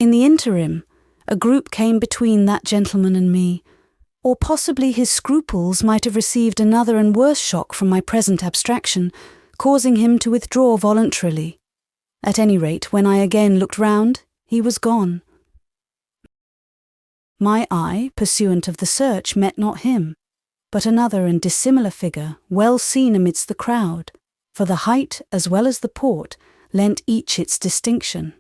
In the interim, a group came between that gentleman and me, or possibly his scruples might have received another and worse shock from my present abstraction, causing him to withdraw voluntarily. At any rate, when I again looked round, he was gone. My eye, pursuant of the search, met not him, but another and dissimilar figure, well seen amidst the crowd, for the height as well as the port lent each its distinction.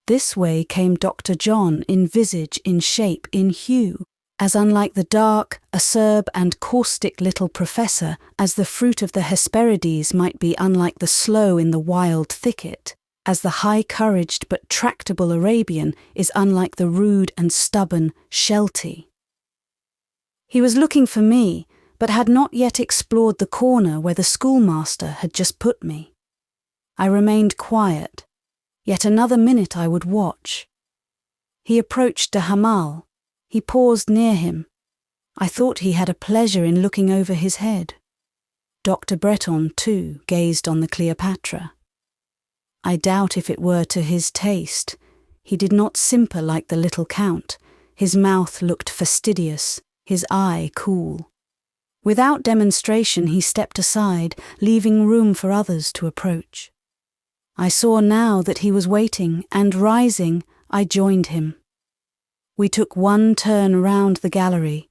This way came Dr. John in visage, in shape, in hue, as unlike the dark, acerb and caustic little professor as the fruit of the Hesperides might be unlike the sloe in the wild thicket, as the high-couraged but tractable Arabian is unlike the rude and stubborn Sheltie. He was looking for me, but had not yet explored the corner where the schoolmaster had just put me. I remained quiet. Yet another minute I would watch. He approached de Hamal. He paused near him. I thought he had a pleasure in looking over his head. Dr. Bretton, too, gazed on the Cleopatra. I doubt if it were to his taste. He did not simper like the little Count. His mouth looked fastidious, his eye cool. Without demonstration he stepped aside, leaving room for others to approach. I saw now that he was waiting, and rising, I joined him. We took one turn round the gallery.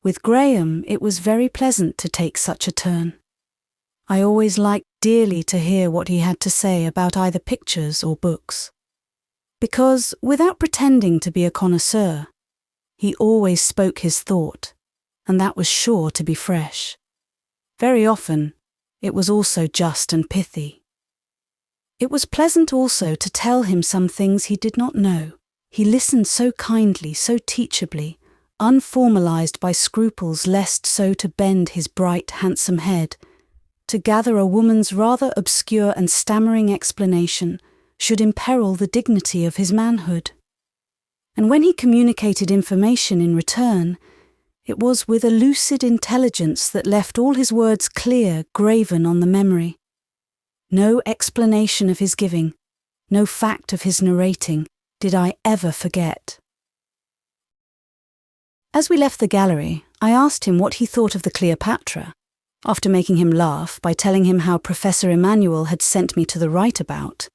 With Graham it was very pleasant to take such a turn. I always liked dearly to hear what he had to say about either pictures or books. Because, without pretending to be a connoisseur, he always spoke his thought, and that was sure to be fresh. Very often, it was also just and pithy. It was pleasant also to tell him some things he did not know. He listened so kindly, so teachably, unformalized by scruples lest so to bend his bright, handsome head, to gather a woman's rather obscure and stammering explanation should imperil the dignity of his manhood. And when he communicated information in return, it was with a lucid intelligence that left all his words clear, graven on the memory. No explanation of his giving, no fact of his narrating, did I ever forget. As we left the gallery, I asked him what he thought of the Cleopatra, after making him laugh by telling him how Professor Emmanuel had sent me to the right about,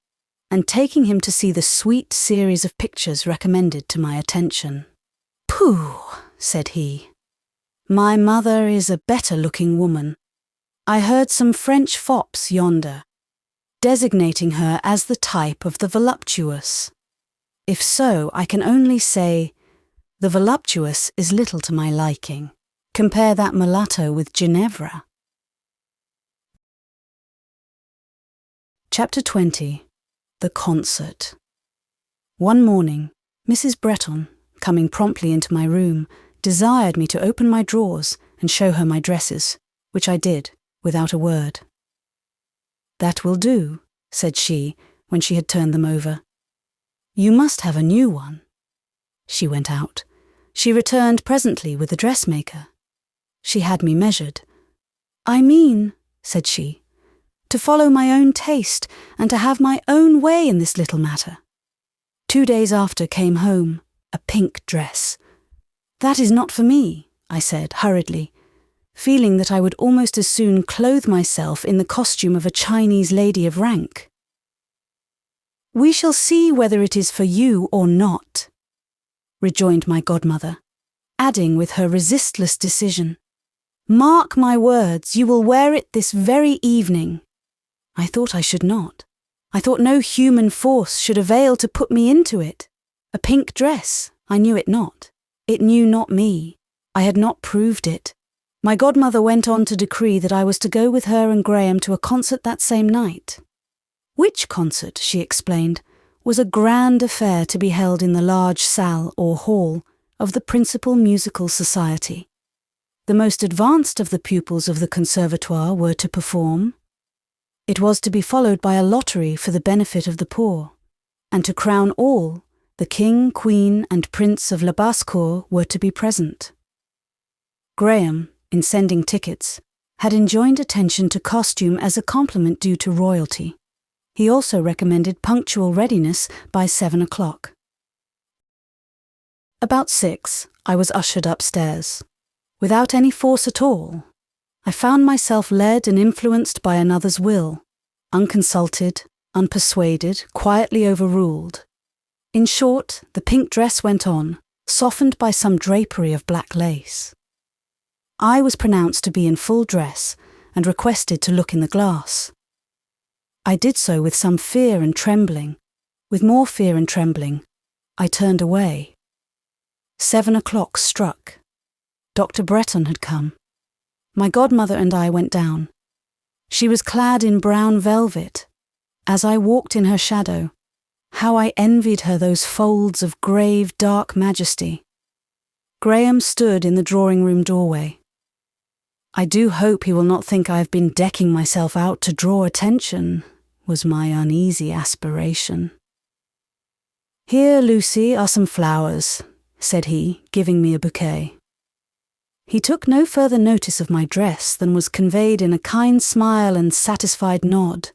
and taking him to see the sweet series of pictures recommended to my attention. "Pooh," said he. "My mother is a better-looking woman. I heard some French fops yonder, designating her as the type of the voluptuous. If so, I can only say, the voluptuous is little to my liking. Compare that mulatto with Ginevra." Chapter 20. The Concert. One morning, Mrs. Bretton, coming promptly into my room, desired me to open my drawers and show her my dresses, which I did, without a word. "That will do," said she, when she had turned them over. "You must have a new one." She went out. She returned presently with the dressmaker. She had me measured. "I mean," said she, "to follow my own taste and to have my own way in this little matter." 2 days after came home a pink dress. "That is not for me," I said hurriedly, feeling that I would almost as soon clothe myself in the costume of a Chinese lady of rank. "We shall see whether it is for you or not," rejoined my godmother, adding with her resistless decision, "Mark my words, you will wear it this very evening." I thought I should not. I thought no human force should avail to put me into it. A pink dress, I knew it not. It knew not me. I had not proved it. My godmother went on to decree that I was to go with her and Graham to a concert that same night. Which concert, she explained, was a grand affair to be held in the large salle or hall of the principal musical society. The most advanced of the pupils of the conservatoire were to perform. It was to be followed by a lottery for the benefit of the poor, and to crown all, the King, Queen, and Prince of La Basse-Cour were to be present. Graham, in sending tickets, had enjoined attention to costume as a compliment due to royalty. He also recommended punctual readiness by 7 o'clock. About 6, I was ushered upstairs. Without any force at all, I found myself led and influenced by another's will, unconsulted, unpersuaded, quietly overruled. In short, the pink dress went on, softened by some drapery of black lace. I was pronounced to be in full dress and requested to look in the glass. I did so with some fear and trembling. With more fear and trembling, I turned away. 7 o'clock struck. Dr. Bretton had come. My godmother and I went down. She was clad in brown velvet. As I walked in her shadow, how I envied her those folds of grave, dark majesty. Graham stood in the drawing-room doorway. "I do hope he will not think I have been decking myself out to draw attention," was my uneasy aspiration. "Here, Lucy, are some flowers," said he, giving me a bouquet. He took no further notice of my dress than was conveyed in a kind smile and satisfied nod,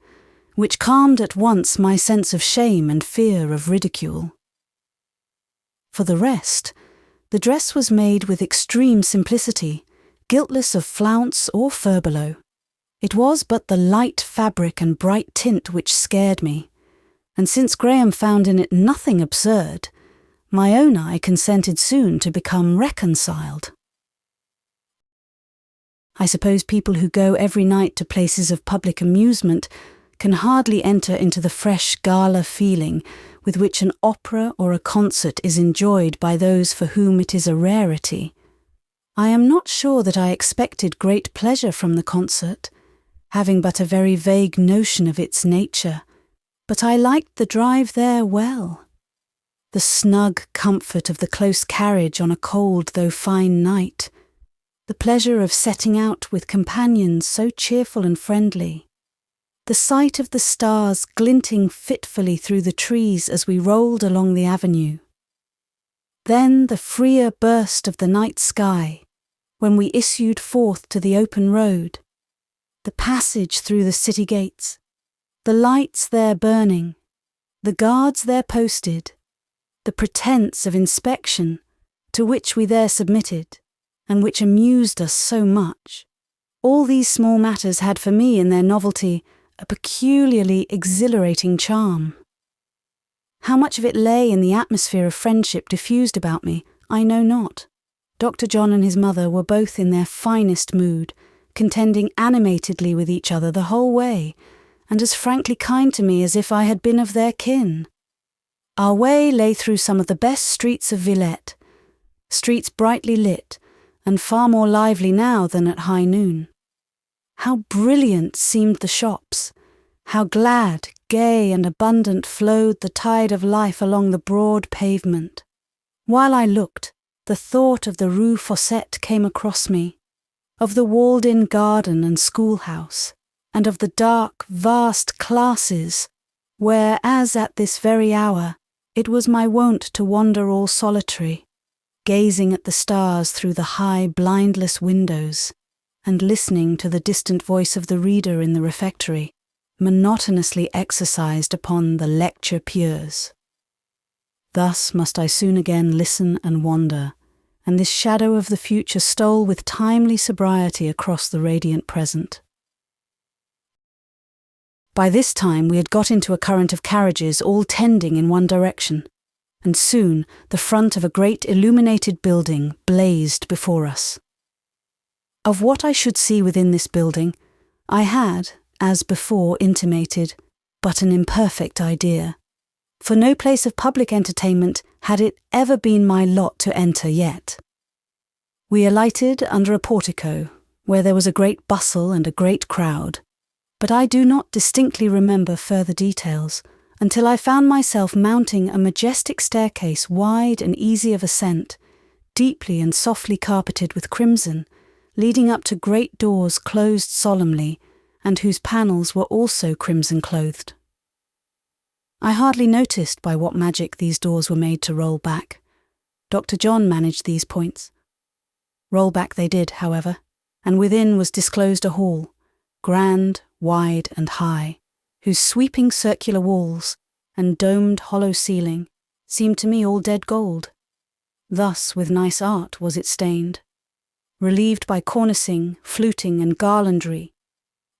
which calmed at once my sense of shame and fear of ridicule. For the rest, the dress was made with extreme simplicity, guiltless of flounce or furbelow. It was but the light fabric and bright tint which scared me, and since Graham found in it nothing absurd, my own eye consented soon to become reconciled. I suppose people who go every night to places of public amusement can hardly enter into the fresh gala feeling with which an opera or a concert is enjoyed by those for whom it is a rarity. I am not sure that I expected great pleasure from the concert, having but a very vague notion of its nature, but I liked the drive there well. The snug comfort of the close carriage on a cold though fine night, the pleasure of setting out with companions so cheerful and friendly, the sight of the stars glinting fitfully through the trees as we rolled along the avenue. Then the freer burst of the night sky, when we issued forth to the open road, the passage through the city gates, the lights there burning, the guards there posted, the pretence of inspection to which we there submitted, and which amused us so much, all these small matters had for me in their novelty a peculiarly exhilarating charm. How much of it lay in the atmosphere of friendship diffused about me, I know not. Dr. John and his mother were both in their finest mood, contending animatedly with each other the whole way, and as frankly kind to me as if I had been of their kin. Our way lay through some of the best streets of Villette, streets brightly lit, and far more lively now than at high noon. How brilliant seemed the shops, how glad, gay and abundant flowed the tide of life along the broad pavement. While I looked, the thought of the Rue Fossette came across me, of the walled-in garden and schoolhouse, and of the dark, vast classes, where, as at this very hour, it was my wont to wander all solitary, gazing at the stars through the high, blindless windows, and listening to the distant voice of the reader in the refectory, monotonously exercised upon the lecture pieuse. Thus must I soon again listen and wander, and this shadow of the future stole with timely sobriety across the radiant present. By this time we had got into a current of carriages all tending in one direction, and soon the front of a great illuminated building blazed before us. Of what I should see within this building, I had, as before intimated, but an imperfect idea, for no place of public entertainment had it ever been my lot to enter yet. We alighted under a portico, where there was a great bustle and a great crowd, but I do not distinctly remember further details, until I found myself mounting a majestic staircase wide and easy of ascent, deeply and softly carpeted with crimson, leading up to great doors closed solemnly, and whose panels were also crimson-clothed. I hardly noticed by what magic these doors were made to roll back. Dr. John managed these points. Roll back they did, however, and within was disclosed a hall, grand, wide and high, whose sweeping circular walls and domed hollow ceiling seemed to me all dead gold. Thus with nice art was it stained, relieved by cornicing, fluting and garlandry,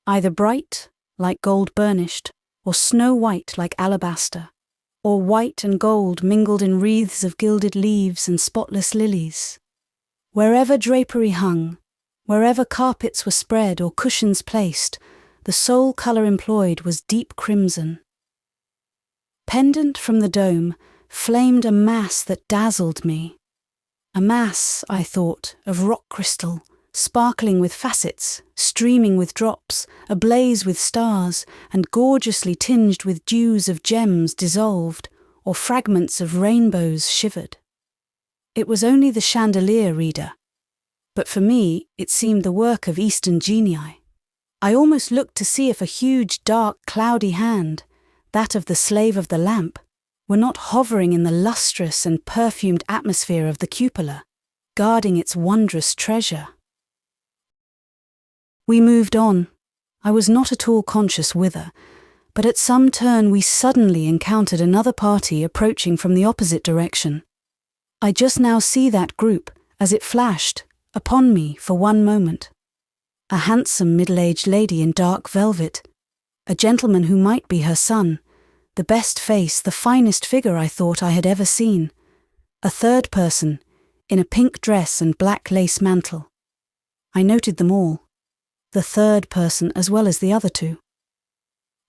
either bright, like gold burnished, or snow-white like alabaster, or white and gold mingled in wreaths of gilded leaves and spotless lilies. Wherever drapery hung, wherever carpets were spread or cushions placed, the sole colour employed was deep crimson. Pendant from the dome flamed a mass that dazzled me. A mass, I thought, of rock crystal, sparkling with facets, streaming with drops, ablaze with stars, and gorgeously tinged with dews of gems dissolved, or fragments of rainbows shivered. It was only the chandelier, reader, but for me it seemed the work of Eastern genii. I almost looked to see if a huge, dark, cloudy hand, that of the slave of the lamp, were not hovering in the lustrous and perfumed atmosphere of the cupola, guarding its wondrous treasure. We moved on. I was not at all conscious whither, but at some turn we suddenly encountered another party approaching from the opposite direction. I just now see that group, as it flashed, upon me for one moment. A handsome middle-aged lady in dark velvet, a gentleman who might be her son, the best face, the finest figure I thought I had ever seen, a third person, in a pink dress and black lace mantle. I noted them all, the third person as well as the other two,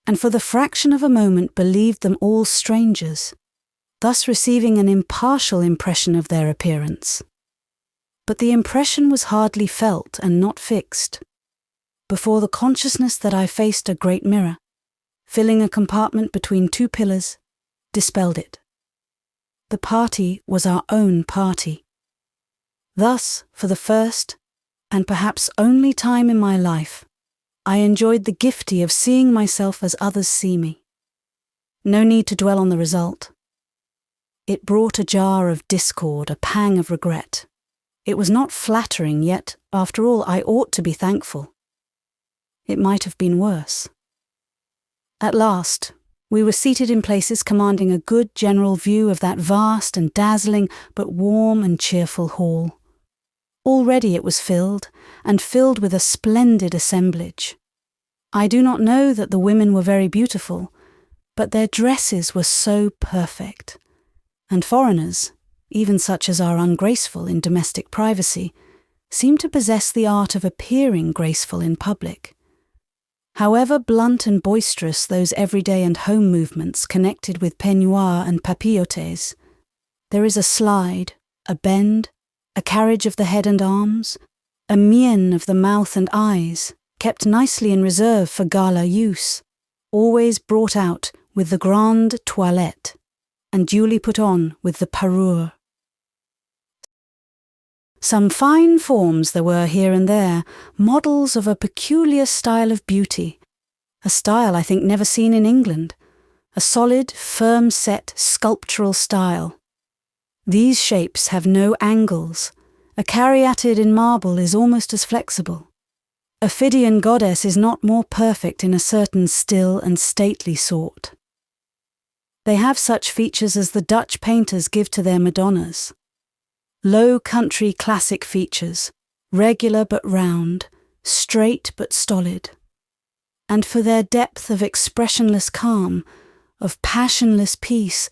and for the fraction of a moment believed them all strangers, thus receiving an impartial impression of their appearance. But the impression was hardly felt and not fixed, before the consciousness that I faced a great mirror, filling a compartment between two pillars, dispelled it. The party was our own party. Thus, for the first, and perhaps only time in my life, I enjoyed the gifty of seeing myself as others see me. No need to dwell on the result. It brought a jar of discord, a pang of regret. It was not flattering, yet, after all, I ought to be thankful. It might have been worse. At last, we were seated in places commanding a good general view of that vast and dazzling but warm and cheerful hall. Already it was filled, and filled with a splendid assemblage. I do not know that the women were very beautiful, but their dresses were so perfect, and foreigners, even such as are ungraceful in domestic privacy, seem to possess the art of appearing graceful in public. However blunt and boisterous those everyday and home movements connected with peignoir and papillotes, there is a slide, a bend, a carriage of the head and arms, a mien of the mouth and eyes, kept nicely in reserve for gala use, always brought out with the grande toilette, and duly put on with the parure. Some fine forms there were here and there, models of a peculiar style of beauty, a style I think never seen in England, a solid, firm-set, sculptural style. These shapes have no angles. A caryatid in marble is almost as flexible. A Phidian goddess is not more perfect in a certain still and stately sort. They have such features as the Dutch painters give to their Madonnas. Low country classic features, regular but round, straight but stolid. And for their depth of expressionless calm, of passionless peace,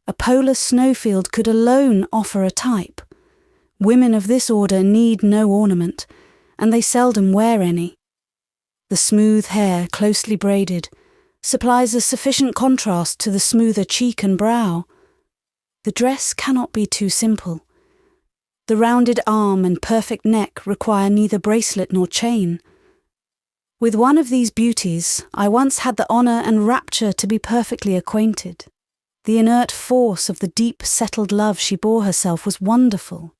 a polar snowfield could alone offer a type. Women of this order need no ornament, and they seldom wear any. The smooth hair, closely braided, supplies a sufficient contrast to the smoother cheek and brow. The dress cannot be too simple. The rounded arm and perfect neck require neither bracelet nor chain. With one of these beauties, I once had the honour and rapture to be perfectly acquainted. The inert force of the deep-settled love she bore herself was wonderful.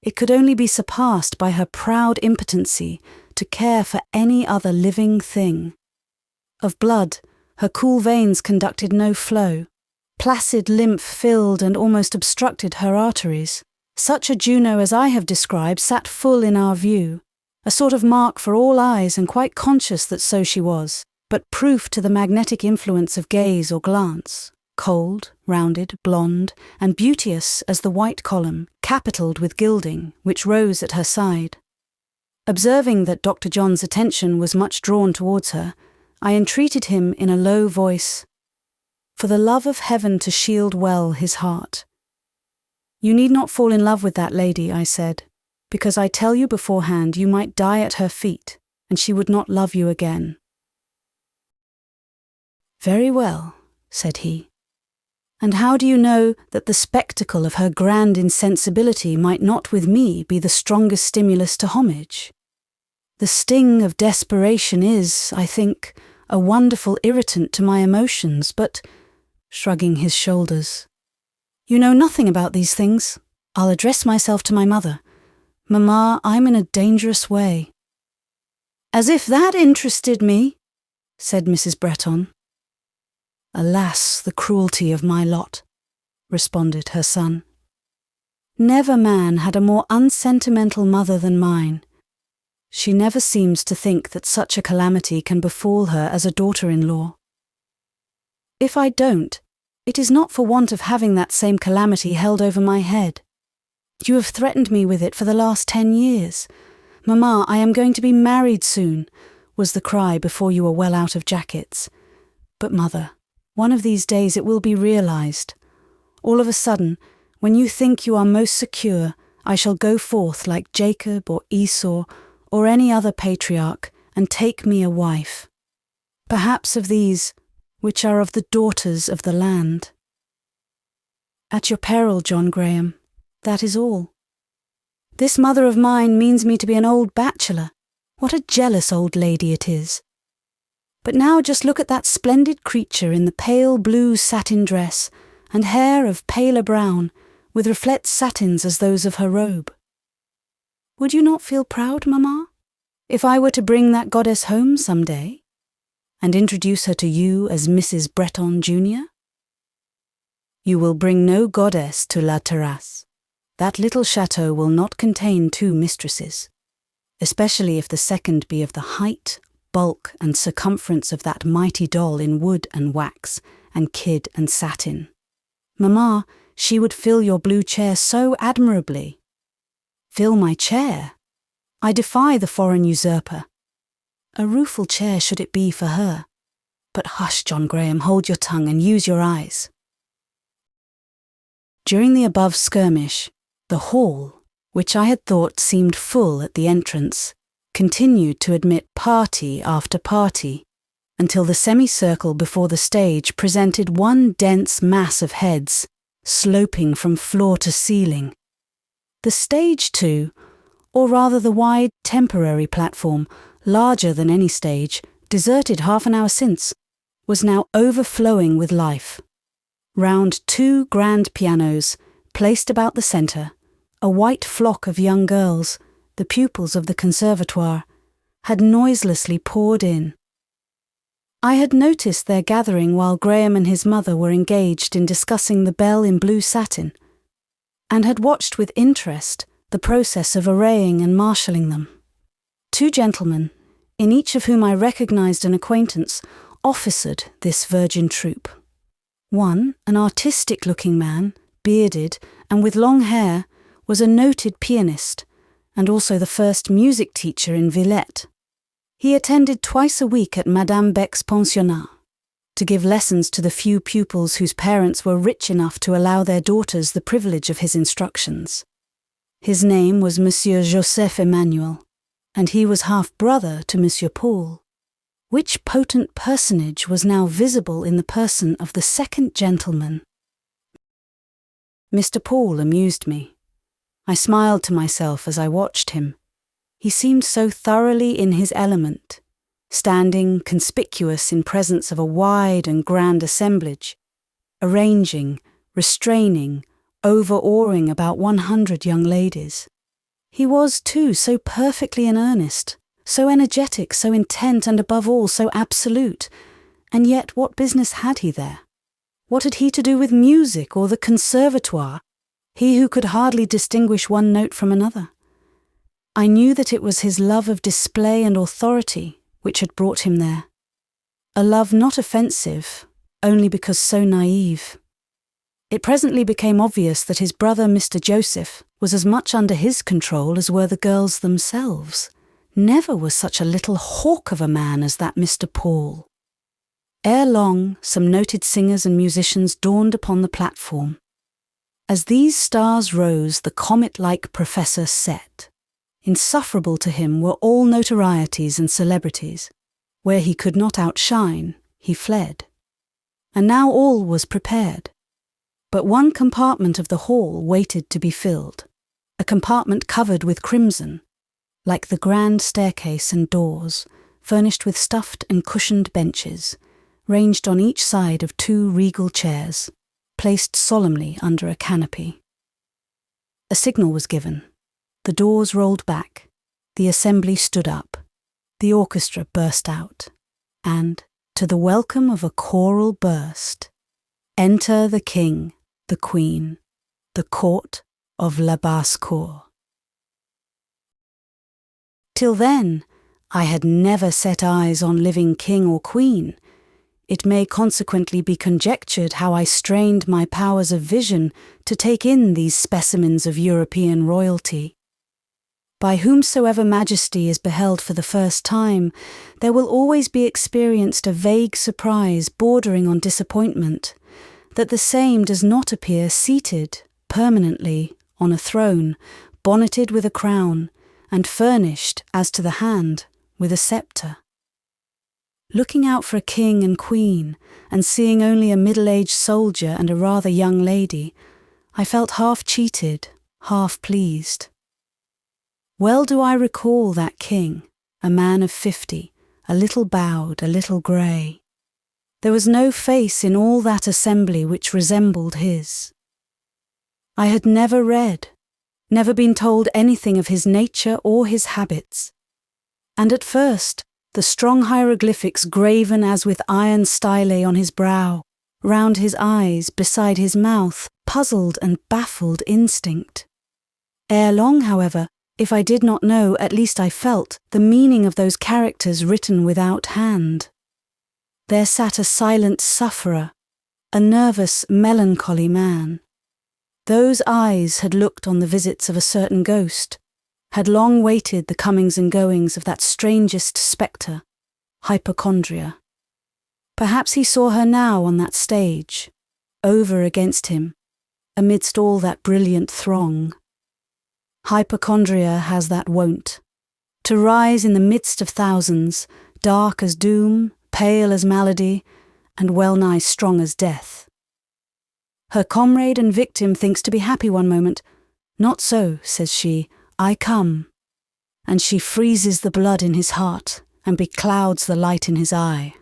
It could only be surpassed by her proud impotency to care for any other living thing. Of blood, her cool veins conducted no flow. Placid lymph filled and almost obstructed her arteries. Such a Juno as I have described sat full in our view, a sort of mark for all eyes and quite conscious that so she was, but proof to the magnetic influence of gaze or glance, cold, rounded, blonde, and beauteous as the white column, capitalled with gilding, which rose at her side. Observing that Dr. John's attention was much drawn towards her, I entreated him in a low voice, "For the love of heaven to shield well his heart. You need not fall in love with that lady," I said, "because I tell you beforehand you might die at her feet, and she would not love you again." "Very well," said he. "And how do you know that the spectacle of her grand insensibility might not with me be the strongest stimulus to homage? The sting of desperation is, I think, a wonderful irritant to my emotions, but," shrugging his shoulders, "you know nothing about these things. I'll address myself to my mother. Mamma, I'm in a dangerous way." "As if that interested me," said Mrs. Bretton. "Alas, the cruelty of my lot," responded her son. "Never man had a more unsentimental mother than mine. She never seems to think that such a calamity can befall her as a daughter-in-law. If I don't, it is not for want of having that same calamity held over my head. You have threatened me with it for the last 10 years. Mamma, I am going to be married soon, was the cry before you were well out of jackets. But mother, one of these days it will be realized. All of a sudden, when you think you are most secure, I shall go forth like Jacob or Esau or any other patriarch and take me a wife. Perhaps of these, which are of the daughters of the land. At your peril, John Graham, that is all. This mother of mine means me to be an old bachelor. What a jealous old lady it is. But now just look at that splendid creature in the pale blue satin dress and hair of paler brown, with reflect satins as those of her robe. Would you not feel proud, Mamma, if I were to bring that goddess home some day, and introduce her to you as Mrs. Bretton, Jr.? You will bring no goddess to La Terrasse. That little chateau will not contain 2 mistresses, especially if the second be of the height, bulk and circumference of that mighty doll in wood and wax, and kid and satin. Mamma, she would fill your blue chair so admirably. Fill my chair? I defy the foreign usurper. A rueful chair should it be for her. But hush, John Graham, hold your tongue and use your eyes. During the above skirmish, the hall, which I had thought seemed full at the entrance, continued to admit party after party, until the semicircle before the stage presented one dense mass of heads, sloping from floor to ceiling. The stage too, or rather the wide temporary platform, larger than any stage, deserted half an hour since, was now overflowing with life. Round two grand pianos, placed about the centre, a white flock of young girls, the pupils of the conservatoire, had noiselessly poured in. I had noticed their gathering while Graham and his mother were engaged in discussing the belle in blue satin, and had watched with interest the process of arraying and marshalling them. Two gentlemen, in each of whom I recognised an acquaintance, officered this virgin troop. One, an artistic-looking man, bearded and with long hair, was a noted pianist, and also the first music teacher in Villette. He attended twice a week at Madame Beck's pensionnat, to give lessons to the few pupils whose parents were rich enough to allow their daughters the privilege of his instructions. His name was Monsieur Joseph Emmanuel, and he was half-brother to Monsieur Paul. Which potent personage was now visible in the person of the second gentleman? Mr. Paul amused me. I smiled to myself as I watched him. He seemed so thoroughly in his element, standing conspicuous in presence of a wide and grand assemblage, arranging, restraining, overawing about 100 young ladies. He was, too, so perfectly in earnest, so energetic, so intent, and above all, so absolute. And yet what business had he there? What had he to do with music or the conservatoire, he who could hardly distinguish one note from another? I knew that it was his love of display and authority which had brought him there. A love not offensive, only because so naive. It presently became obvious that his brother Mr. Joseph was as much under his control as were the girls themselves. Never was such a little hawk of a man as that Mr. Paul. Ere long, some noted singers and musicians dawned upon the platform. As these stars rose, the comet-like professor set. Insufferable to him were all notorieties and celebrities. Where he could not outshine, he fled. And now all was prepared. But one compartment of the hall waited to be filled, a compartment covered with crimson, like the grand staircase and doors, furnished with stuffed and cushioned benches, ranged on each side of two regal chairs, placed solemnly under a canopy. A signal was given. The doors rolled back, the assembly stood up, the orchestra burst out, and, to the welcome of a choral burst, enter the king, the queen, the court of La Basse-Cour. Till then, I had never set eyes on living king or queen. It may consequently be conjectured how I strained my powers of vision to take in these specimens of European royalty. By whomsoever majesty is beheld for the first time, there will always be experienced a vague surprise bordering on disappointment, that the same does not appear seated, permanently, on a throne, bonneted with a crown, and furnished, as to the hand, with a sceptre. Looking out for a king and queen, and seeing only a middle-aged soldier and a rather young lady, I felt half cheated, half pleased. Well do I recall that king, a man of 50, a little bowed, a little grey. There was no face in all that assembly which resembled his. I had never read, never been told anything of his nature or his habits. And at first, the strong hieroglyphics graven as with iron style on his brow, round his eyes, beside his mouth, puzzled and baffled instinct. Ere long, however, If I did not know, at least I felt the meaning of those characters written without hand. There sat a silent sufferer, a nervous, melancholy man. Those eyes had looked on the visits of a certain ghost, had long waited the comings and goings of that strangest spectre, hypochondria. Perhaps he saw her now on that stage, over against him, amidst all that brilliant throng. Hypochondria has that wont, to rise in the midst of thousands, dark as doom, pale as malady, and well-nigh strong as death. Her comrade and victim thinks to be happy one moment. Not so, says she, I come. And she freezes the blood in his heart and beclouds the light in his eye.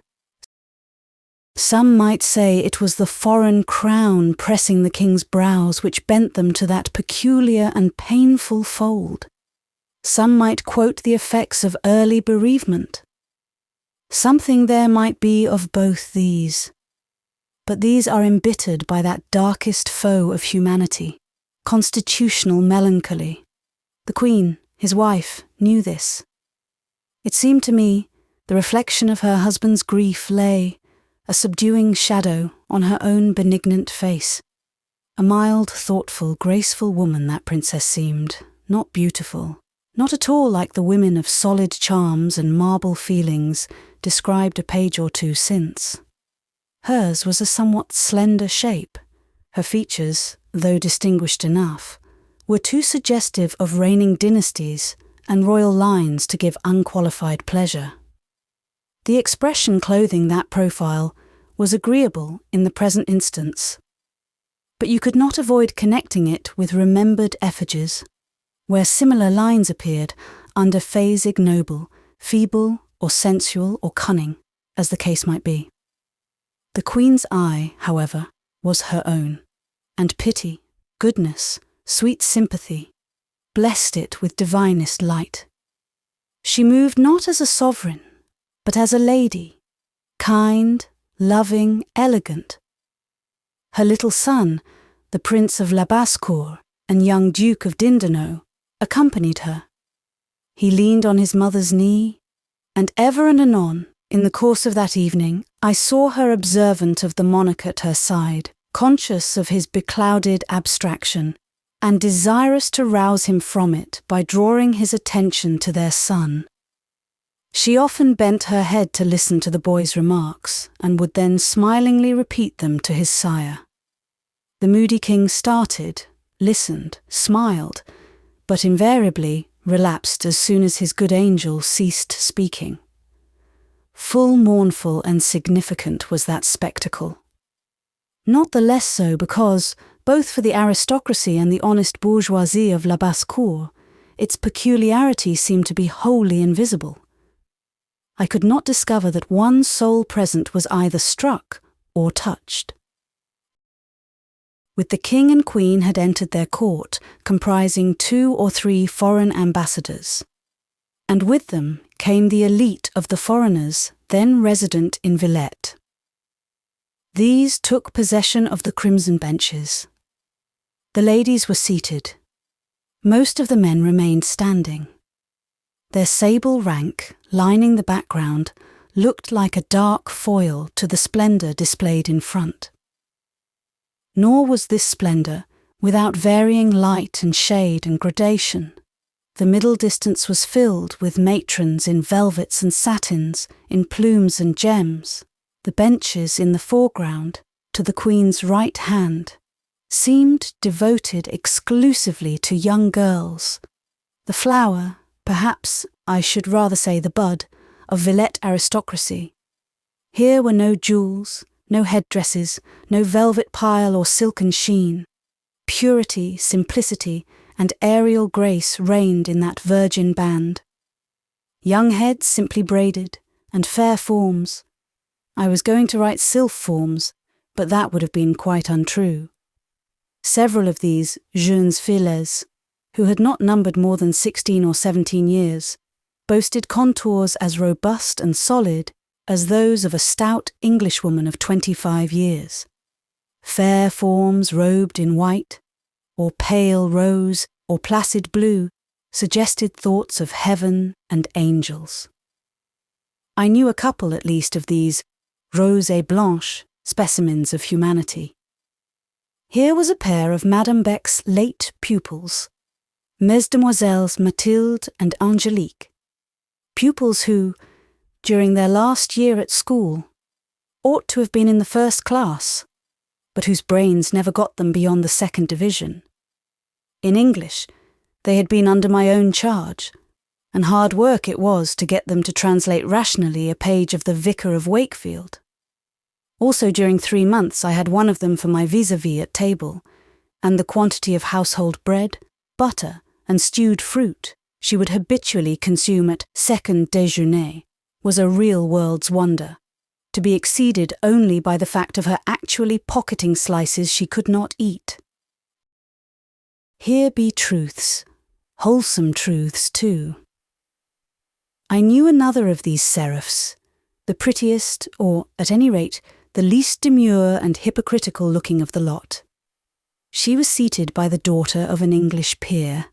Some might say it was the foreign crown pressing the king's brows which bent them to that peculiar and painful fold. Some might quote the effects of early bereavement. Something there might be of both these. But these are embittered by that darkest foe of humanity, constitutional melancholy. The Queen, his wife, knew this. It seemed to me the reflection of her husband's grief lay, a subduing shadow, on her own benignant face. A mild, thoughtful, graceful woman that princess seemed, not beautiful, not at all like the women of solid charms and marble feelings described a page or two since. Hers was a somewhat slender shape. Her features, though distinguished enough, were too suggestive of reigning dynasties and royal lines to give unqualified pleasure. The expression clothing that profile was agreeable in the present instance, but you could not avoid connecting it with remembered effigies, where similar lines appeared under phase ignoble, feeble or sensual or cunning, as the case might be. The Queen's eye, however, was her own, and pity, goodness, sweet sympathy, blessed it with divinest light. She moved not as a sovereign, but as a lady, kind, loving, elegant. Her little son, the Prince of La Basse-Cour and young Duke of Dindonneau, accompanied her. He leaned on his mother's knee, and ever and anon, in the course of that evening, I saw her observant of the monarch at her side, conscious of his beclouded abstraction, and desirous to rouse him from it by drawing his attention to their son. She often bent her head to listen to the boy's remarks, and would then smilingly repeat them to his sire. The moody king started, listened, smiled, but invariably relapsed as soon as his good angel ceased speaking. Full mournful and significant was that spectacle. Not the less so because, both for the aristocracy and the honest bourgeoisie of La Basse-Cour, its peculiarity seemed to be wholly invisible. I could not discover that one soul present was either struck or touched. With the king and queen had entered their court, comprising 2 or 3 foreign ambassadors, and with them came the elite of the foreigners then resident in Villette. These took possession of the crimson benches. The ladies were seated. Most of the men remained standing. Their sable rank, lining the background, looked like a dark foil to the splendour displayed in front. Nor was this splendour without varying light and shade and gradation. The middle distance was filled with matrons in velvets and satins, in plumes and gems. The benches in the foreground, to the Queen's right hand, seemed devoted exclusively to young girls, the flower, perhaps I should rather say the bud, of Villette aristocracy. Here were no jewels, no headdresses, no velvet pile or silken sheen. Purity, simplicity, and aerial grace reigned in that virgin band. Young heads simply braided, and fair forms. I was going to write sylph forms, but that would have been quite untrue. Several of these jeunes filles, who had not numbered more than 16 or 17 years, boasted contours as robust and solid as those of a stout Englishwoman of 25 years. Fair forms robed in white, or pale rose, or placid blue, suggested thoughts of heaven and angels. I knew a couple at least of these rose et blanche specimens of humanity. Here was a pair of Madame Beck's late pupils, Mesdemoiselles Mathilde and Angelique, pupils who, during their last year at school, ought to have been in the first class, but whose brains never got them beyond the second division. In English, they had been under my own charge, and hard work it was to get them to translate rationally a page of the Vicar of Wakefield. Also during 3 months I had one of them for my vis-à-vis at table, and the quantity of household bread, butter, and stewed fruit she would habitually consume at second déjeuner was a real world's wonder, to be exceeded only by the fact of her actually pocketing slices she could not eat. Here be truths, wholesome truths too. I knew another of these seraphs, the prettiest, or at any rate, the least demure and hypocritical looking of the lot. She was seated by the daughter of an English peer,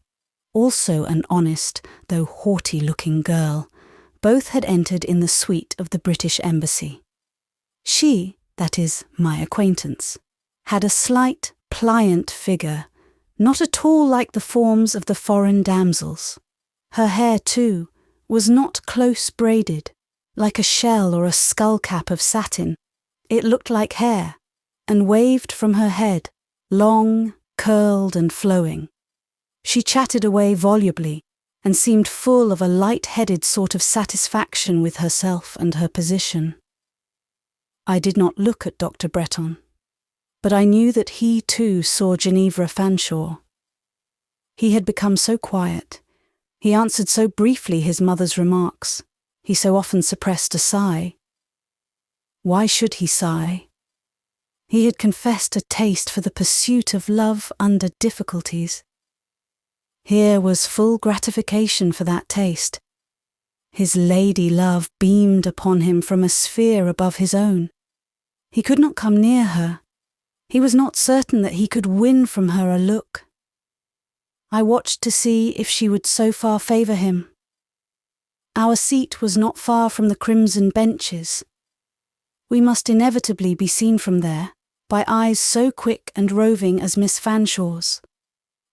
also an honest, though haughty-looking girl. Both had entered in the suite of the British Embassy. She, that is, my acquaintance, had a slight, pliant figure, not at all like the forms of the foreign damsels. Her hair, too, was not close braided, like a shell or a skull-cap of satin. It looked like hair, and waved from her head, long, curled and flowing. She chatted away volubly, and seemed full of a light-headed sort of satisfaction with herself and her position. I did not look at Dr. Bretton, but I knew that he too saw Ginevra Fanshawe. He had become so quiet, he answered so briefly his mother's remarks, he so often suppressed a sigh. Why should he sigh? He had confessed a taste for the pursuit of love under difficulties. Here was full gratification for that taste. His lady love beamed upon him from a sphere above his own. He could not come near her. He was not certain that he could win from her a look. I watched to see if she would so far favour him. Our seat was not far from the crimson benches. We must inevitably be seen from there, by eyes so quick and roving as Miss Fanshawe's.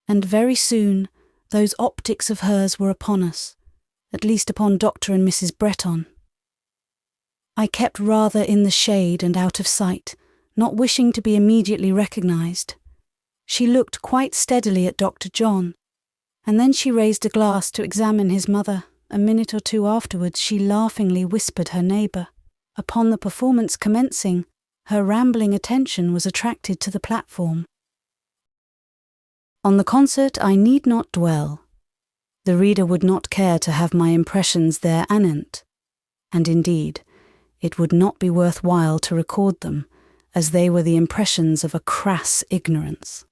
And very soon those optics of hers were upon us, at least upon Dr. and Mrs. Bretton. I kept rather in the shade and out of sight, not wishing to be immediately recognised. She looked quite steadily at Dr. John, and then she raised a glass to examine his mother. A minute or two afterwards she laughingly whispered her neighbour. Upon the performance commencing, her rambling attention was attracted to the platform. On the concert I need not dwell. The reader would not care to have my impressions there anent, and indeed, it would not be worth while to record them, as they were the impressions of a crass ignorance.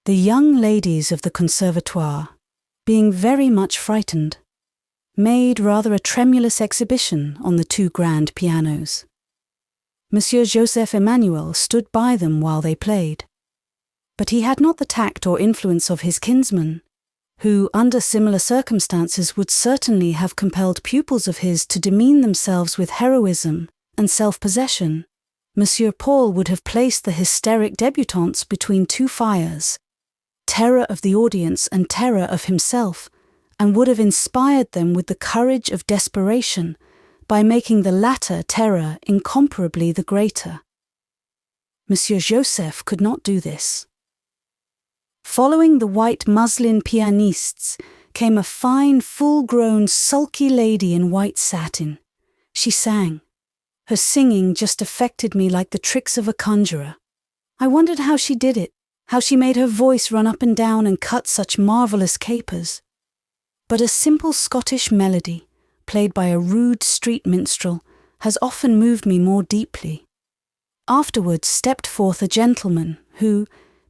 The young ladies of the Conservatoire, being very much frightened, made rather a tremulous exhibition on the 2 grand pianos. Monsieur Joseph Emmanuel stood by them while they played, but he had not the tact or influence of his kinsman, who, under similar circumstances, would certainly have compelled pupils of his to demean themselves with heroism and self-possession. Monsieur Paul would have placed the hysteric debutantes between 2 fires, terror of the audience and terror of himself, and would have inspired them with the courage of desperation by making the latter terror incomparably the greater. Monsieur Joseph could not do this. Following the white muslin pianistes came a fine, full-grown, sulky lady in white satin. She sang. Her singing just affected me like the tricks of a conjurer. I wondered how she did it, how she made her voice run up and down and cut such marvellous capers. But a simple Scottish melody, played by a rude street minstrel, has often moved me more deeply. Afterwards stepped forth a gentleman who,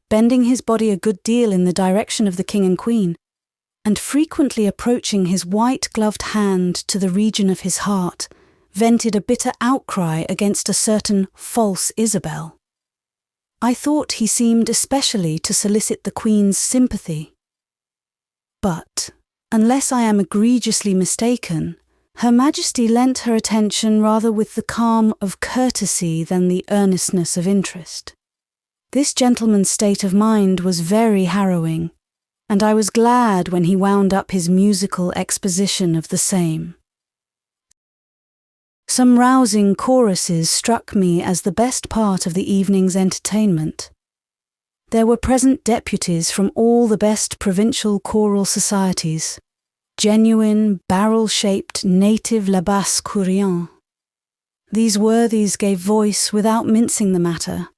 bending his body a good deal in the direction of the King and Queen, and frequently approaching his white-gloved hand to the region of his heart, vented a bitter outcry against a certain false Isabel. I thought he seemed especially to solicit the Queen's sympathy. But, unless I am egregiously mistaken, Her Majesty lent her attention rather with the calm of courtesy than the earnestness of interest. This gentleman's state of mind was very harrowing, and I was glad when he wound up his musical exposition of the same. Some rousing choruses struck me as the best part of the evening's entertainment. There were present deputies from all the best provincial choral societies, genuine, barrel-shaped, native la basse-courriens. These worthies gave voice without mincing the matter.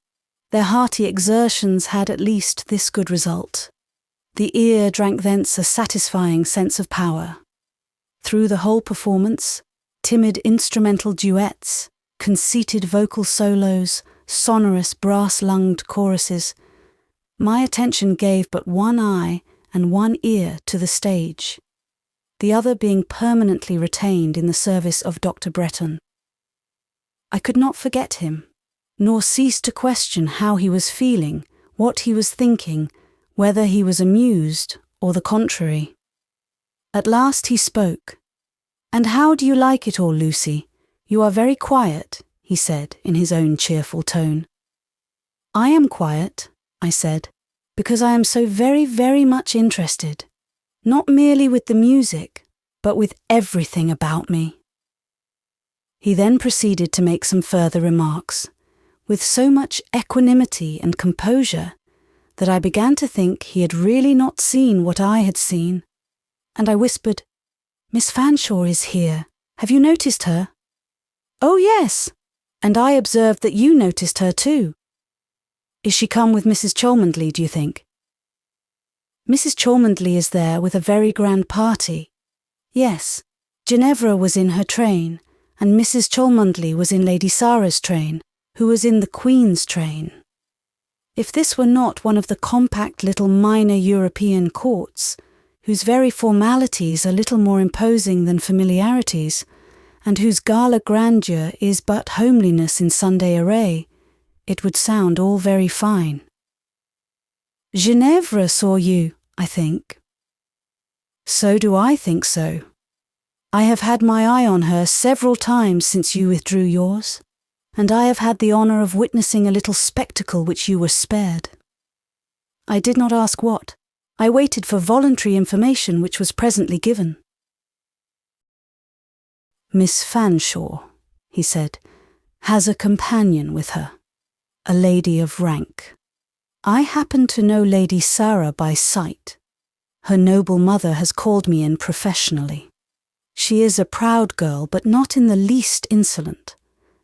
Their hearty exertions had at least this good result. The ear drank thence a satisfying sense of power. Through the whole performance, timid instrumental duets, conceited vocal solos, sonorous brass-lunged choruses, my attention gave but one eye and one ear to the stage, the other being permanently retained in the service of Dr. Bretton. I could not forget him, nor cease to question how he was feeling, what he was thinking, whether he was amused or the contrary. At last he spoke. "And how do you like it all, Lucy? You are very quiet," he said in his own cheerful tone. "I am quiet," I said, "because I am so very, very much interested, not merely with the music, but with everything about me." He then proceeded to make some further remarks, with so much equanimity and composure that I began to think he had really not seen what I had seen, and I whispered, "Miss Fanshawe is here. Have you noticed her?" "Oh, yes, and I observed that you noticed her too. Is she come with Mrs. Cholmondeley, do you think?" "Mrs. Cholmondeley is there with a very grand party. Yes, Ginevra was in her train, and Mrs. Cholmondeley was in Lady Sarah's train, who was in the Queen's train. If this were not one of the compact little minor European courts, whose very formalities are little more imposing than familiarities, and whose gala grandeur is but homeliness in Sunday array, it would sound all very fine." "Ginevra saw you, I think." "So do I think so. I have had my eye on her several times since you withdrew yours, and I have had the honour of witnessing a little spectacle which you were spared." I did not ask what. I waited for voluntary information which was presently given. "Miss Fanshawe," he said, "has a companion with her, a lady of rank. I happen to know Lady Sarah by sight. Her noble mother has called me in professionally. She is a proud girl, but not in the least insolent,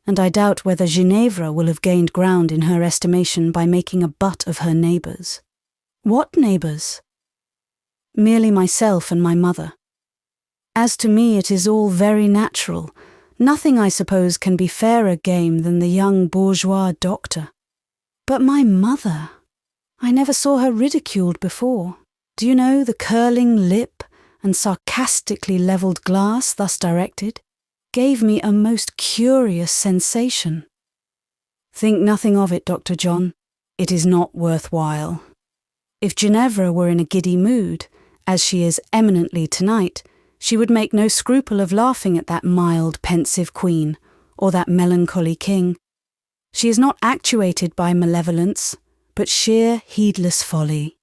and I doubt whether Ginevra will have gained ground in her estimation by making a butt of her neighbours." "What neighbours?" "Merely myself and my mother. As to me, it is all very natural. Nothing, I suppose, can be fairer game than the young bourgeois doctor. But my mother! I never saw her ridiculed before. Do you know the curling lip and sarcastically levelled glass thus directed gave me a most curious sensation. Think nothing of it, Dr. John. It is not worth while. If Ginevra were in a giddy mood, as she is eminently tonight, she would make no scruple of laughing at that mild, pensive queen, or that melancholy king. She is not actuated by malevolence, but sheer heedless folly.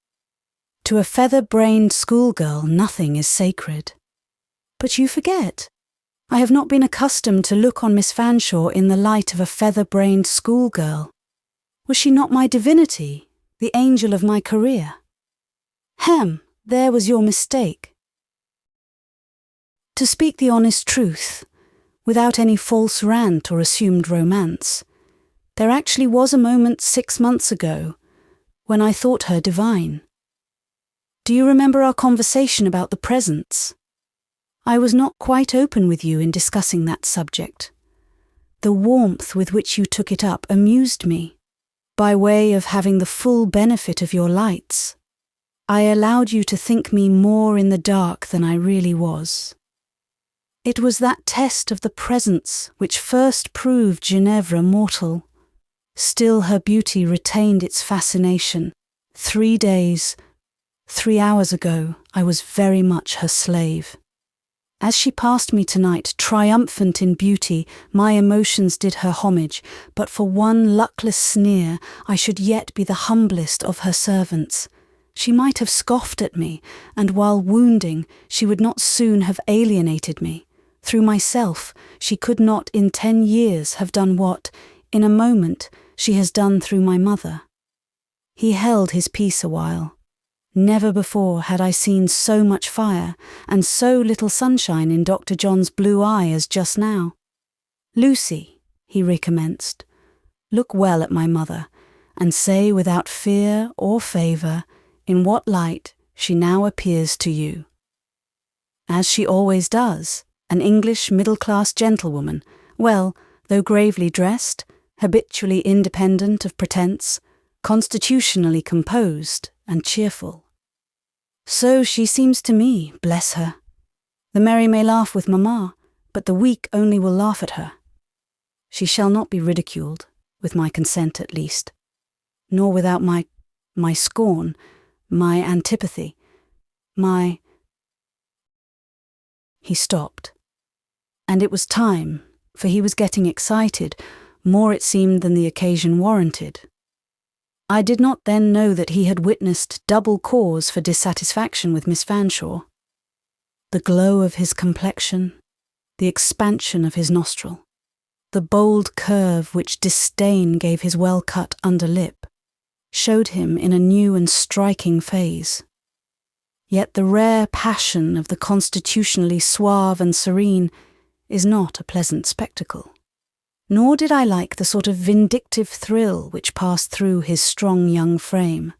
To a feather-brained schoolgirl nothing is sacred. But you forget. I have not been accustomed to look on Miss Fanshawe in the light of a feather-brained schoolgirl. Was she not my divinity, the angel of my career? There was your mistake. To speak the honest truth, without any false rant or assumed romance, there actually was a moment 6 months ago when I thought her divine. Do you remember our conversation about the presents? I was not quite open with you in discussing that subject. The warmth with which you took it up amused me. By way of having the full benefit of your lights, I allowed you to think me more in the dark than I really was. It was that test of the presents which first proved Ginevra mortal. Still her beauty retained its fascination. 3 days, 3 hours ago, I was very much her slave. As she passed me tonight, triumphant in beauty, my emotions did her homage, but for one luckless sneer, I should yet be the humblest of her servants. She might have scoffed at me, and while wounding, she would not soon have alienated me. Through myself, she could not in 10 years have done what, in a moment, she has done through my mother. He held his peace a while. Never before had I seen so much fire, and so little sunshine in Dr. John's blue eye as just now. "Lucy," he recommenced, "look well at my mother, and say without fear or favour in what light she now appears to you." "As she always does, an English middle-class gentlewoman, well, though gravely dressed, habitually independent of pretence, constitutionally composed and cheerful. So she seems to me, bless her. The merry may laugh with mamma, but the weak only will laugh at her. She shall not be ridiculed, with my consent at least, nor without my scorn, my antipathy, my—" He stopped, and it was time, for he was getting excited, more it seemed than the occasion warranted. I did not then know that he had witnessed double cause for dissatisfaction with Miss Fanshawe. The glow of his complexion, the expansion of his nostril, the bold curve which disdain gave his well-cut under lip, showed him in a new and striking phase. Yet the rare passion of the constitutionally suave and serene is not a pleasant spectacle. Nor did I like the sort of vindictive thrill which passed through his strong young frame.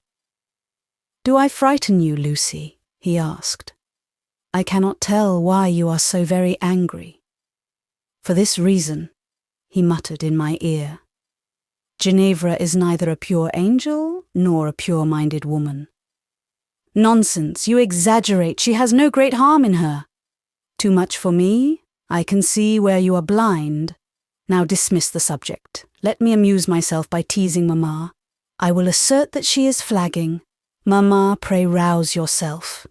"Do I frighten you, Lucy?" he asked. "I cannot tell why you are so very angry." "For this reason," he muttered in my ear. "Ginevra is neither a pure angel nor a pure-minded woman." "Nonsense, you exaggerate. She has no great harm in her." "Too much for me? I can see where you are blind. Now dismiss the subject. Let me amuse myself by teasing mamma. I will assert that she is flagging. Mamma, pray rouse yourself."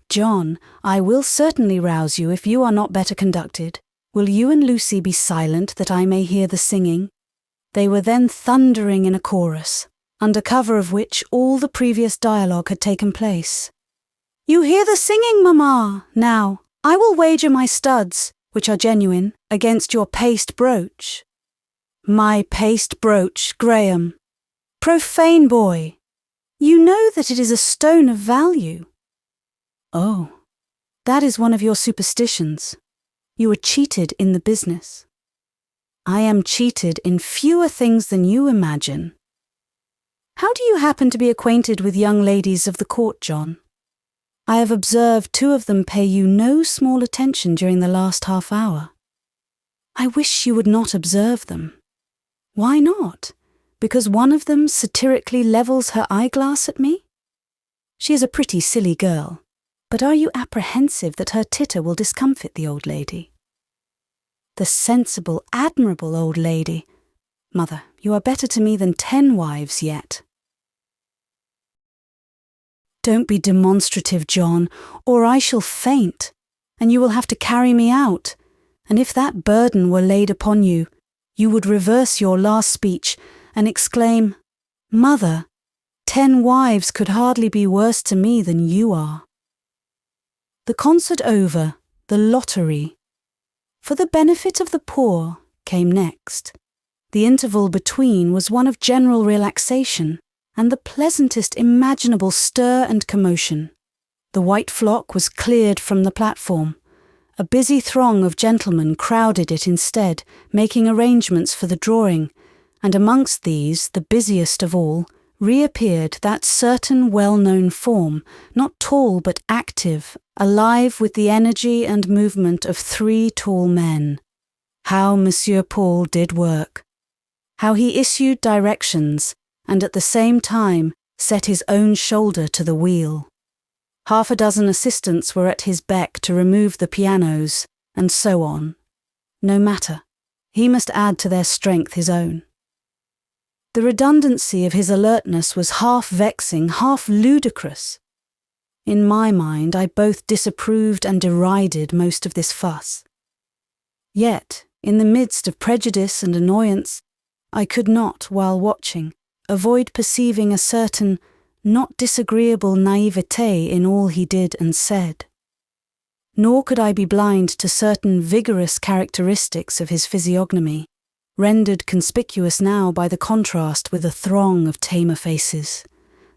"John, I will certainly rouse you if you are not better conducted. Will you and Lucy be silent that I may hear the singing?" They were then thundering in a chorus, under cover of which all the previous dialogue had taken place. "You hear the singing, mamma! Now, I will wager my studs, which are genuine, against your paste brooch." "My paste brooch, Graham! Profane boy! You know that it is a stone of value." "Oh, that is one of your superstitions. You were cheated in the business." "I am cheated in fewer things than you imagine." "How do you happen to be acquainted with young ladies of the court, John? I have observed 2 of them pay you no small attention during the last half hour." "I wish you would not observe them." "Why not? Because one of them satirically levels her eyeglass at me? She is a pretty silly girl, but are you apprehensive that her titter will discomfit the old lady?" "The sensible, admirable old lady! Mother, you are better to me than 10 wives yet." "Don't be demonstrative, John, or I shall faint, and you will have to carry me out, and if that burden were laid upon you, you would reverse your last speech and exclaim, 'Mother, 10 wives could hardly be worse to me than you are.'" The concert over, the lottery, for the benefit of the poor, came next. The interval between was one of general relaxation, and the pleasantest imaginable stir and commotion. The white flock was cleared from the platform. A busy throng of gentlemen crowded it instead, making arrangements for the drawing, and amongst these, the busiest of all, reappeared that certain well-known form, not tall but active, alive with the energy and movement of 3 tall men. How Monsieur Paul did work! How he issued directions, and at the same time set his own shoulder to the wheel. 6 assistants were at his beck to remove the pianos, and so on. No matter, he must add to their strength his own. The redundancy of his alertness was half vexing, half ludicrous. In my mind, I both disapproved and derided most of this fuss. Yet, in the midst of prejudice and annoyance, I could not, while watching, avoid perceiving a certain, not disagreeable naivete in all he did and said. Nor could I be blind to certain vigorous characteristics of his physiognomy, rendered conspicuous now by the contrast with a throng of tamer faces,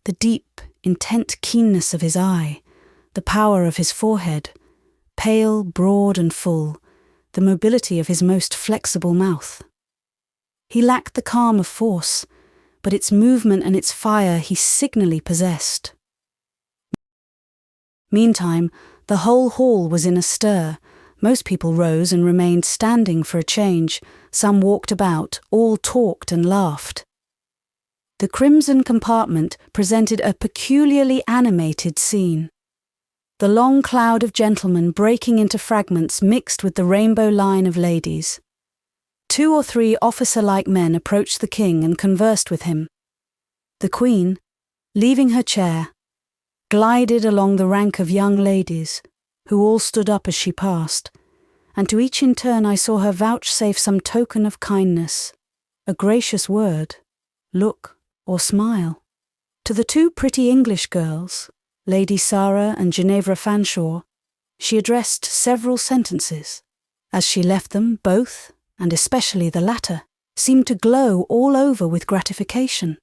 the deep, intent keenness of his eye, the power of his forehead, pale, broad and full, the mobility of his most flexible mouth. He lacked the calm of force, but its movement and its fire he signally possessed. Meantime, the whole hall was in a stir. Most people rose and remained standing for a change. Some walked about, all talked and laughed. The crimson compartment presented a peculiarly animated scene. The long cloud of gentlemen breaking into fragments mixed with the rainbow line of ladies. 2 or 3 officer-like men approached the king and conversed with him. The queen, leaving her chair, glided along the rank of young ladies, who all stood up as she passed, and to each in turn I saw her vouchsafe some token of kindness, a gracious word, look, or smile. To the 2 pretty English girls, Lady Sarah and Ginevra Fanshawe, she addressed several sentences. As she left them, both, and especially the latter, seemed to glow all over with gratification.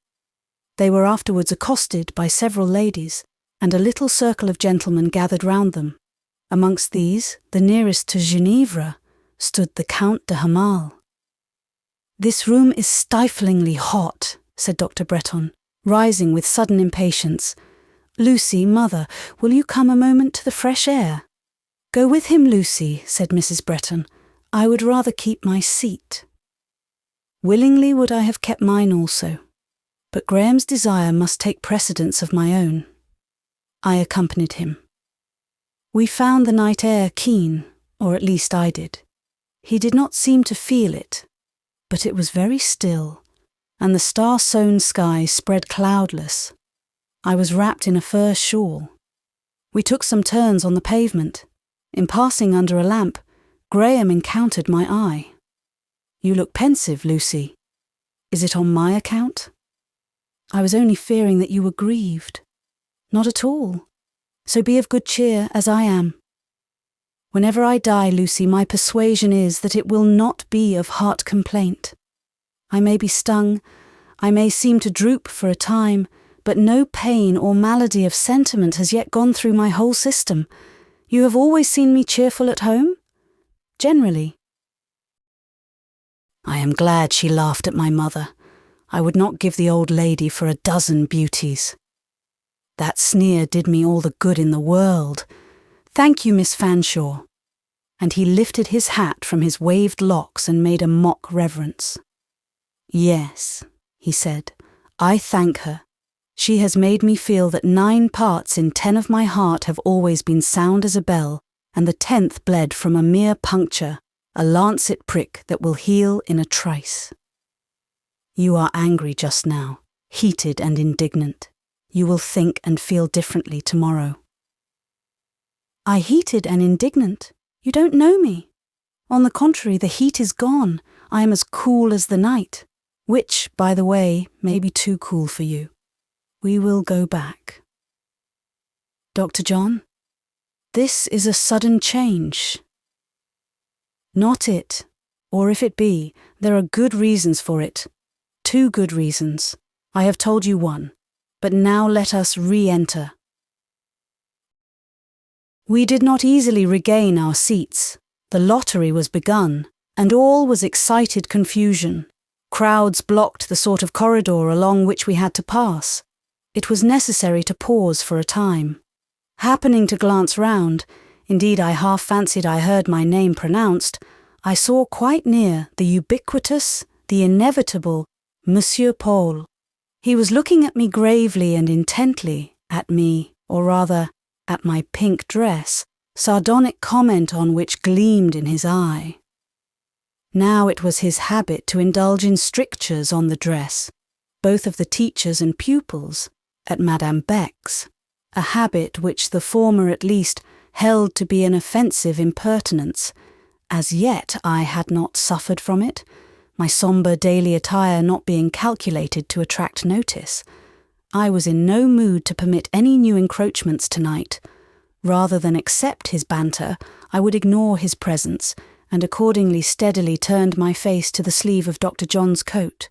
They were afterwards accosted by several ladies, and a little circle of gentlemen gathered round them. Amongst these, the nearest to Ginevra, stood the Count de Hamal. "This room is stiflingly hot," said Dr. Bretton, rising with sudden impatience. "Lucy, mother, will you come a moment to the fresh air?" "Go with him, Lucy," said Mrs. Bretton. "I would rather keep my seat." Willingly would I have kept mine also, but Graham's desire must take precedence of my own. I accompanied him. We found the night air keen, or at least I did. He did not seem to feel it, but it was very still, and the star-sown sky spread cloudless. I was wrapped in a fur shawl. We took some turns on the pavement. In passing under a lamp, Graham encountered my eye. "You look pensive, Lucy. Is it on my account?" "I was only fearing that you were grieved." "Not at all. So be of good cheer, as I am. Whenever I die, Lucy, my persuasion is that it will not be of heart complaint. I may be stung, I may seem to droop for a time, but no pain or malady of sentiment has yet gone through my whole system. You have always seen me cheerful at home?" "Generally." I am glad she laughed at my mother. I would not give the old lady for a dozen beauties. That sneer did me all the good in the world. "Thank you, Miss Fanshawe." And he lifted his hat from his waved locks and made a mock reverence. "Yes," he said, "I thank her. She has made me feel that 9 parts in 10 of my heart have always been sound as a bell, and the 10th bled from a mere puncture, a lancet prick that will heal in a trice. You are angry just now, heated and indignant. You will think and feel differently tomorrow." "I heated and indignant? You don't know me. On the contrary, the heat is gone. I am as cool as the night, which, by the way, may be too cool for you. We will go back. Dr. John, this is a sudden change." "Not it, or if it be, there are good reasons for it. 2 good reasons. I have told you one, but now let us re-enter." We did not easily regain our seats. The lottery was begun, and all was excited confusion. Crowds blocked the sort of corridor along which we had to pass. It was necessary to pause for a time. Happening to glance round, indeed I half fancied I heard my name pronounced, I saw quite near the ubiquitous, the inevitable Monsieur Paul. He was looking at me gravely and intently, at me, or rather, at my pink dress, sardonic comment on which gleamed in his eye. Now it was his habit to indulge in strictures on the dress, both of the teachers and pupils, at Madame Beck's, a habit which the former at least held to be an offensive impertinence. As yet I had not suffered from it, my sombre daily attire not being calculated to attract notice. I was in no mood to permit any new encroachments tonight. Rather than accept his banter, I would ignore his presence, and accordingly steadily turned my face to the sleeve of Dr. John's coat,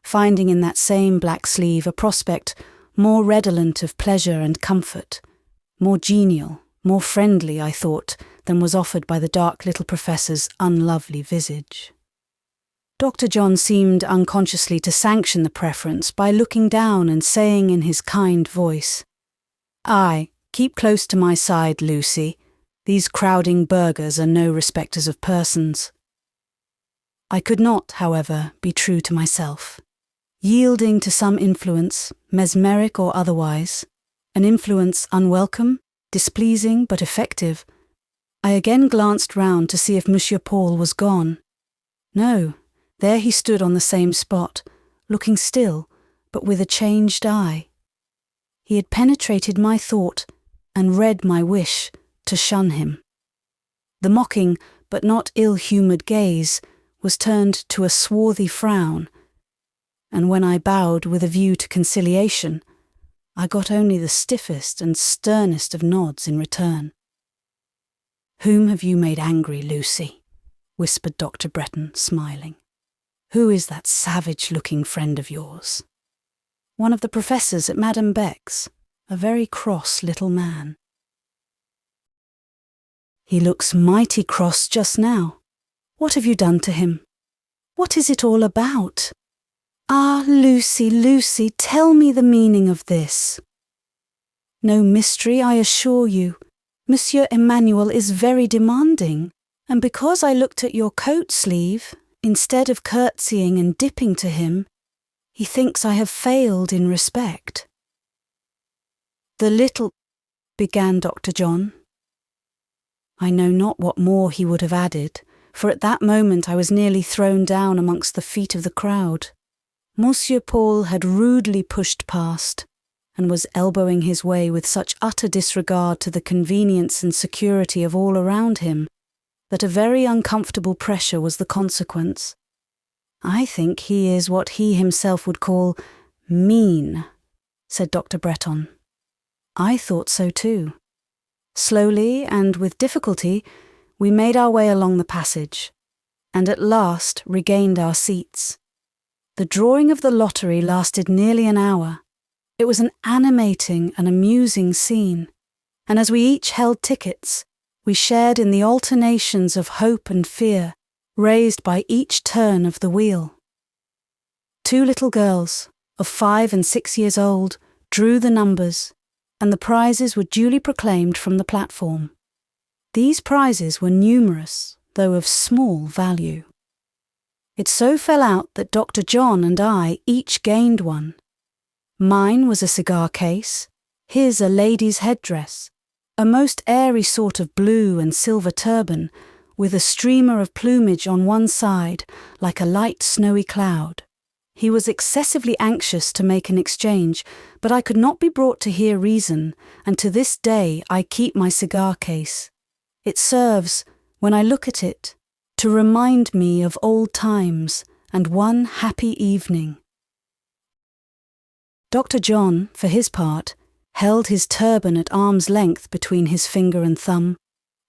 finding in that same black sleeve a prospect more redolent of pleasure and comfort, more genial, more friendly, I thought, than was offered by the dark little professor's unlovely visage. Dr. John seemed unconsciously to sanction the preference by looking down and saying in his kind voice, "Aye, keep close to my side, Lucy. These crowding burghers are no respecters of persons." I could not, however, be true to myself. Yielding to some influence, mesmeric or otherwise, an influence unwelcome, displeasing but effective, I again glanced round to see if Monsieur Paul was gone. No, there he stood on the same spot, looking still, but with a changed eye. He had penetrated my thought and read my wish to shun him. The mocking but not ill-humoured gaze was turned to a swarthy frown, and when I bowed with a view to conciliation, I got only the stiffest and sternest of nods in return. "Whom have you made angry, Lucy?" whispered Dr. Bretton, smiling. "Who is that savage-looking friend of yours?" "One of the professors at Madame Beck's, a very cross little man." "He looks mighty cross just now. What have you done to him? What is it all about? Ah, Lucy, Lucy, tell me the meaning of this." "No mystery, I assure you. Monsieur Emmanuel is very demanding, and because I looked at your coat sleeve, instead of curtsying and dipping to him, he thinks I have failed in respect." "The little—" began Dr. John. I know not what more he would have added, for at that moment I was nearly thrown down amongst the feet of the crowd. Monsieur Paul had rudely pushed past, and was elbowing his way with such utter disregard to the convenience and security of all around him, that a very uncomfortable pressure was the consequence. "I think he is what he himself would call mean," said Dr. Bretton. I thought so too. Slowly and with difficulty, we made our way along the passage, and at last regained our seats. The drawing of the lottery lasted nearly an hour. It was an animating and amusing scene, and as we each held tickets, we shared in the alternations of hope and fear raised by each turn of the wheel. 2 little girls, of 5 and 6 years old, drew the numbers, and the prizes were duly proclaimed from the platform. These prizes were numerous, though of small value. It so fell out that Dr. John and I each gained one. Mine was a cigar case, his a lady's headdress, a most airy sort of blue and silver turban, with a streamer of plumage on one side, like a light snowy cloud. He was excessively anxious to make an exchange, but I could not be brought to hear reason, and to this day I keep my cigar case. It serves, when I look at it, to remind me of old times and one happy evening. Dr. John, for his part, held his turban at arm's length between his finger and thumb,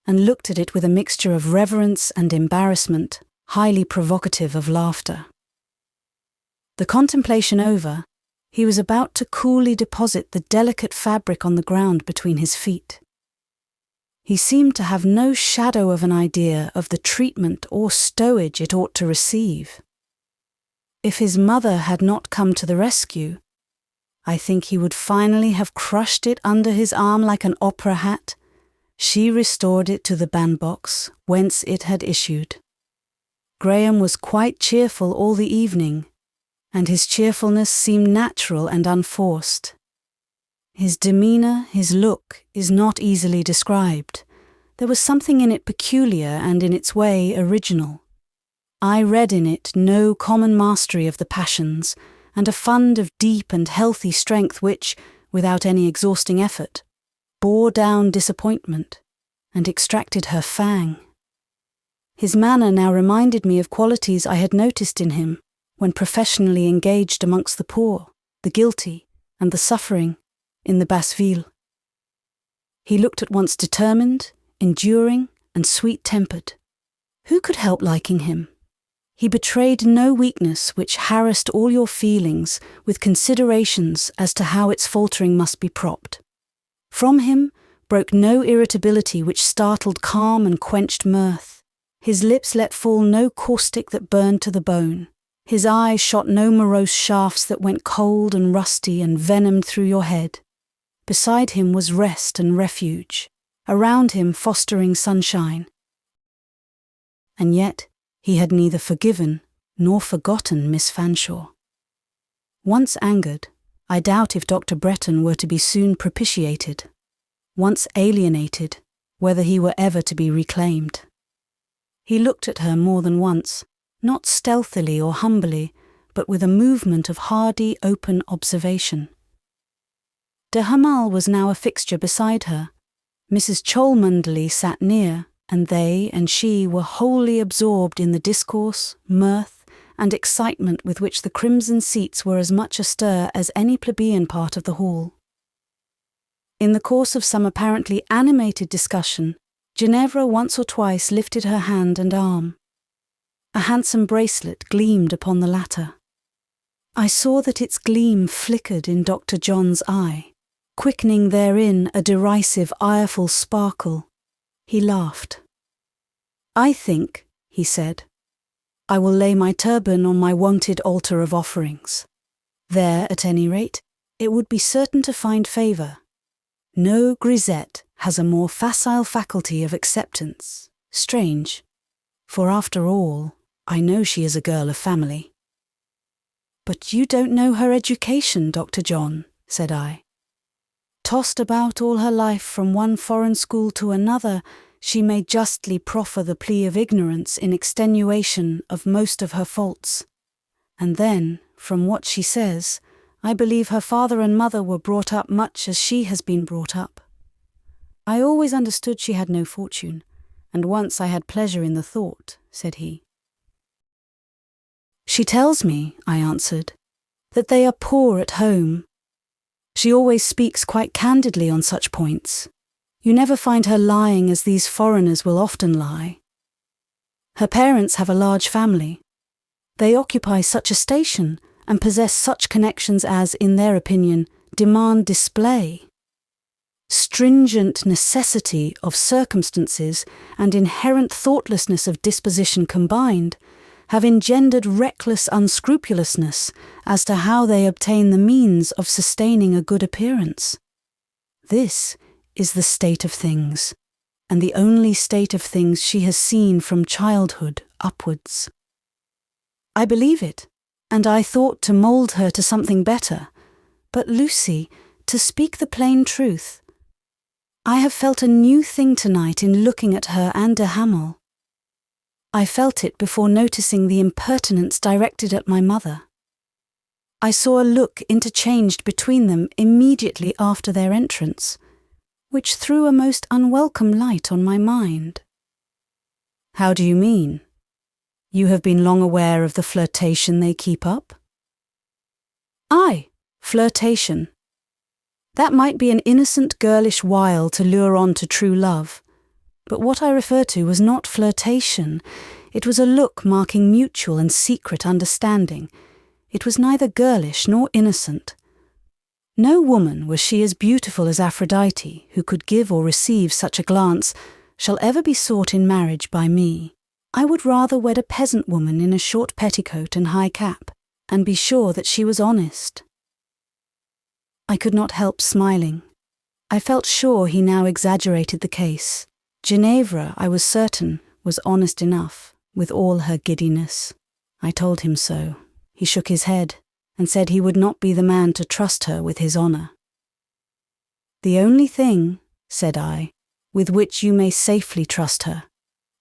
and looked at it with a mixture of reverence and embarrassment, highly provocative of laughter. The contemplation over, he was about to coolly deposit the delicate fabric on the ground between his feet. He seemed to have no shadow of an idea of the treatment or stowage it ought to receive. If his mother had not come to the rescue, I think he would finally have crushed it under his arm like an opera hat. She restored it to the bandbox, whence it had issued. Graham was quite cheerful all the evening, and his cheerfulness seemed natural and unforced. His demeanour, his look, is not easily described. There was something in it peculiar and in its way original. I read in it no common mastery of the passions, and a fund of deep and healthy strength which, without any exhausting effort, bore down disappointment and extracted her fang. His manner now reminded me of qualities I had noticed in him when professionally engaged amongst the poor, the guilty, and the suffering in the Basse-Ville. He looked at once determined, enduring, and sweet-tempered. Who could help liking him? He betrayed no weakness which harassed all your feelings with considerations as to how its faltering must be propped. From him broke no irritability which startled calm and quenched mirth. His lips let fall no caustic that burned to the bone. His eyes shot no morose shafts that went cold and rusty and venomed through your head. Beside him was rest and refuge, around him fostering sunshine. And yet he had neither forgiven nor forgotten Miss Fanshawe. Once angered, I doubt if Dr. Bretton were to be soon propitiated. Once alienated, whether he were ever to be reclaimed. He looked at her more than once, not stealthily or humbly, but with a movement of hardy, open observation. De Hamal was now a fixture beside her. Mrs. Cholmondeley sat near, and they and she were wholly absorbed in the discourse, mirth, and excitement with which the crimson seats were as much astir as any plebeian part of the hall. In the course of some apparently animated discussion, Ginevra once or twice lifted her hand and arm. A handsome bracelet gleamed upon the latter. I saw that its gleam flickered in Dr. John's eye, quickening therein a derisive, ireful sparkle. He laughed. "I think," he said, "I will lay my turban on my wonted altar of offerings. There, at any rate, it would be certain to find favour. No grisette has a more facile faculty of acceptance. Strange, for after all, I know she is a girl of family." "But you don't know her education, Dr. John," said I. "Tossed about all her life from one foreign school to another, she may justly proffer the plea of ignorance in extenuation of most of her faults. And then, from what she says, I believe her father and mother were brought up much as she has been brought up. I always understood she had no fortune, and once I had pleasure in the thought," said he. "She tells me," I answered, "that they are poor at home. She always speaks quite candidly on such points. You never find her lying as these foreigners will often lie. Her parents have a large family. They occupy such a station and possess such connections as, in their opinion, demand display. Stringent necessity of circumstances and inherent thoughtlessness of disposition combined have engendered reckless unscrupulousness as to how they obtain the means of sustaining a good appearance. This is the state of things, and the only state of things she has seen from childhood upwards. I believe it, and I thought to mould her to something better. But Lucy, to speak the plain truth, I have felt a new thing tonight in looking at her and de Hamal. I felt it before noticing the impertinence directed at my mother. I saw a look interchanged between them immediately after their entrance, which threw a most unwelcome light on my mind." "How do you mean? You have been long aware of the flirtation they keep up?" "Aye, flirtation. That might be an innocent girlish wile to lure on to true love, but what I refer to was not flirtation. It was a look marking mutual and secret understanding. It was neither girlish nor innocent. No woman, was she as beautiful as Aphrodite, who could give or receive such a glance, shall ever be sought in marriage by me. I would rather wed a peasant woman in a short petticoat and high cap, and be sure that she was honest." I could not help smiling. I felt sure he now exaggerated the case. Ginevra, I was certain, was honest enough, with all her giddiness. I told him so. He shook his head, and said he would not be the man to trust her with his honour. "The only thing," said I, "with which you may safely trust her.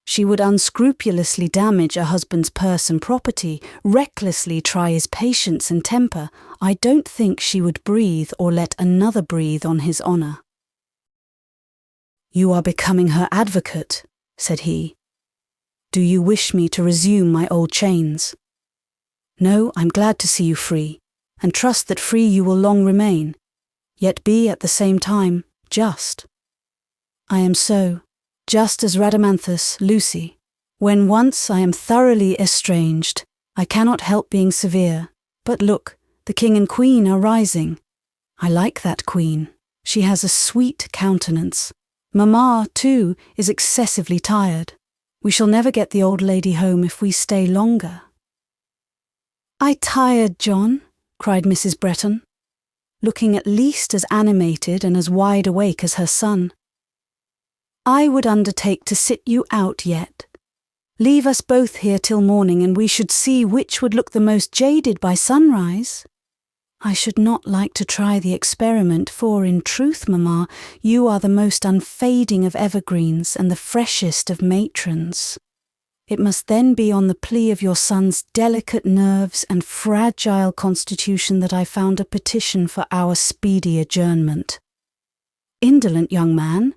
She would unscrupulously damage a husband's purse and property, recklessly try his patience and temper. I don't think she would breathe or let another breathe on his honour." "You are becoming her advocate," said he. "Do you wish me to resume my old chains?" "No, I'm glad to see you free, and trust that free you will long remain, yet be at the same time just. I am so, just as Rhadamanthus, Lucy. When once I am thoroughly estranged, I cannot help being severe. But look, the king and queen are rising. I like that queen. She has a sweet countenance. Mamma, too, is excessively tired. We shall never get the old lady home if we stay longer." "I tired, John," cried Mrs. Bretton, looking at least as animated and as wide awake as her son. "I would undertake to sit you out yet. Leave us both here till morning, and we should see which would look the most jaded by sunrise. I should not like to try the experiment, for, in truth, mamma, you are the most unfading of evergreens and the freshest of matrons. It must then be on the plea of your son's delicate nerves and fragile constitution that I found a petition for our speedy adjournment. Indolent young man,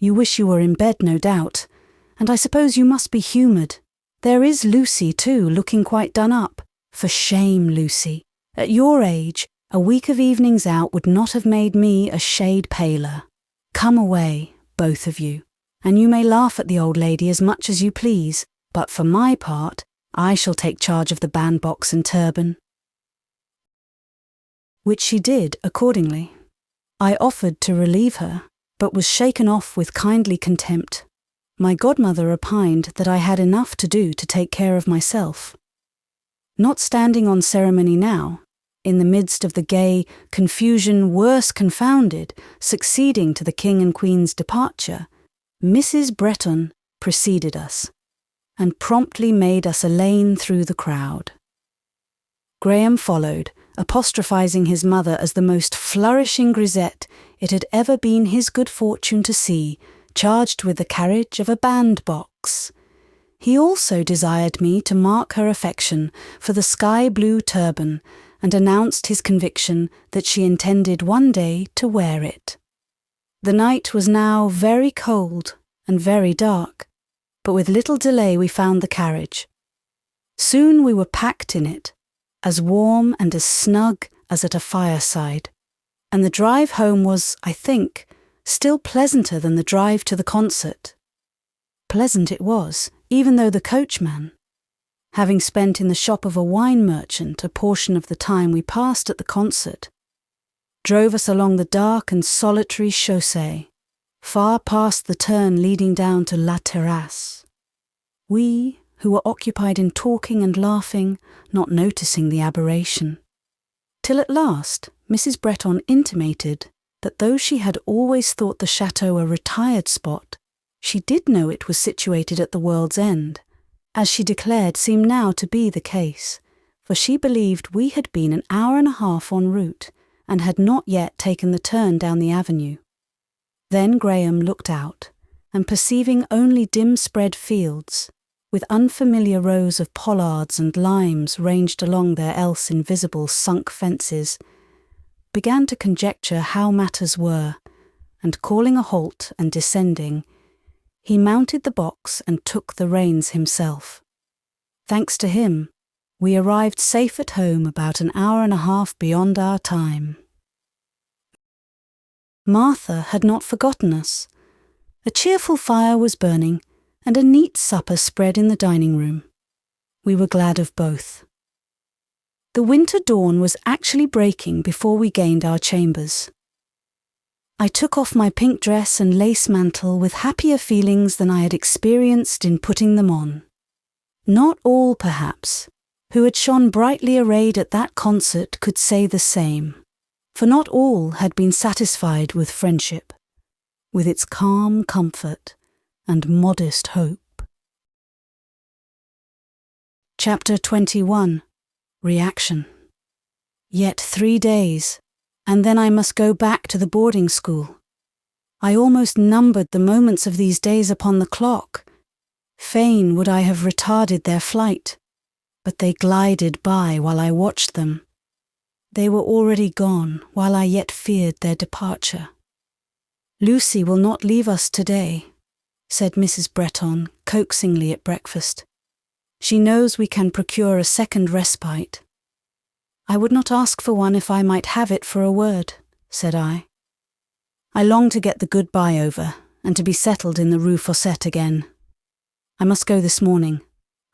you wish you were in bed, no doubt, and I suppose you must be humoured. There is Lucy, too, looking quite done up. For shame, Lucy. At your age, a week of evenings out would not have made me a shade paler. Come away, both of you, and you may laugh at the old lady as much as you please, but for my part, I shall take charge of the bandbox and turban." Which she did accordingly. I offered to relieve her, but was shaken off with kindly contempt. My godmother opined that I had enough to do to take care of myself. Not standing on ceremony now, in the midst of the gay confusion worse confounded, succeeding to the king and queen's departure, Mrs. Bretton preceded us, and promptly made us a lane through the crowd. Graham followed, apostrophizing his mother as the most flourishing grisette it had ever been his good fortune to see, charged with the carriage of a bandbox. He also desired me to mark her affection for the sky-blue turban, and announced his conviction that she intended one day to wear it. The night was now very cold and very dark, but with little delay we found the carriage. Soon we were packed in it, as warm and as snug as at a fireside, and the drive home was, I think, still pleasanter than the drive to the concert. Pleasant it was, even though the coachman, having spent in the shop of a wine merchant a portion of the time we passed at the concert, drove us along the dark and solitary chaussée, far past the turn leading down to La Terrasse. We, who were occupied in talking and laughing, not noticing the aberration, till at last Mrs. Bretton intimated that though she had always thought the chateau a retired spot, she did know it was situated at the world's end, as she declared seemed now to be the case, for she believed we had been an hour and a half en route, and had not yet taken the turn down the avenue. Then Graham looked out, and perceiving only dim-spread fields, with unfamiliar rows of pollards and limes ranged along their else invisible sunk fences, began to conjecture how matters were, and calling a halt and descending, he mounted the box and took the reins himself. Thanks to him, we arrived safe at home about an hour and a half beyond our time. Martha had not forgotten us. A cheerful fire was burning, and a neat supper spread in the dining room. We were glad of both. The winter dawn was actually breaking before we gained our chambers. I took off my pink dress and lace mantle with happier feelings than I had experienced in putting them on. Not all, perhaps, who had shone brightly arrayed at that concert could say the same, for not all had been satisfied with friendship, with its calm comfort and modest hope. Chapter 21. Reaction. Yet 3 days, and then I must go back to the boarding school. I almost numbered the moments of these days upon the clock. Fain would I have retarded their flight, but they glided by while I watched them. They were already gone while I yet feared their departure. "Lucy will not leave us today," said Mrs. Bretton coaxingly at breakfast. "She knows we can procure a second respite." "I would not ask for one if I might have it for a word," said I. I long to get the goodbye over, and to be settled in the Rue Fossette again. I must go this morning.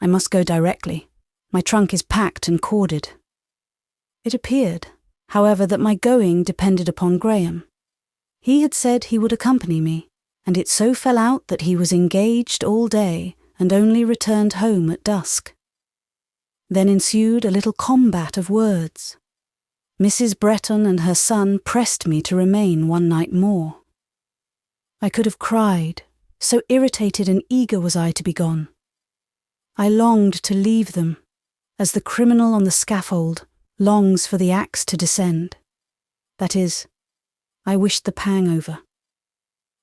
I must go directly. My trunk is packed and corded. It appeared, however, that my going depended upon Graham. He had said he would accompany me, and it so fell out that he was engaged all day and only returned home at dusk. Then ensued a little combat of words. Mrs. Bretton and her son pressed me to remain one night more. I could have cried, so irritated and eager was I to be gone. I longed to leave them, as the criminal on the scaffold longs for the axe to descend. That is, I wished the pang over.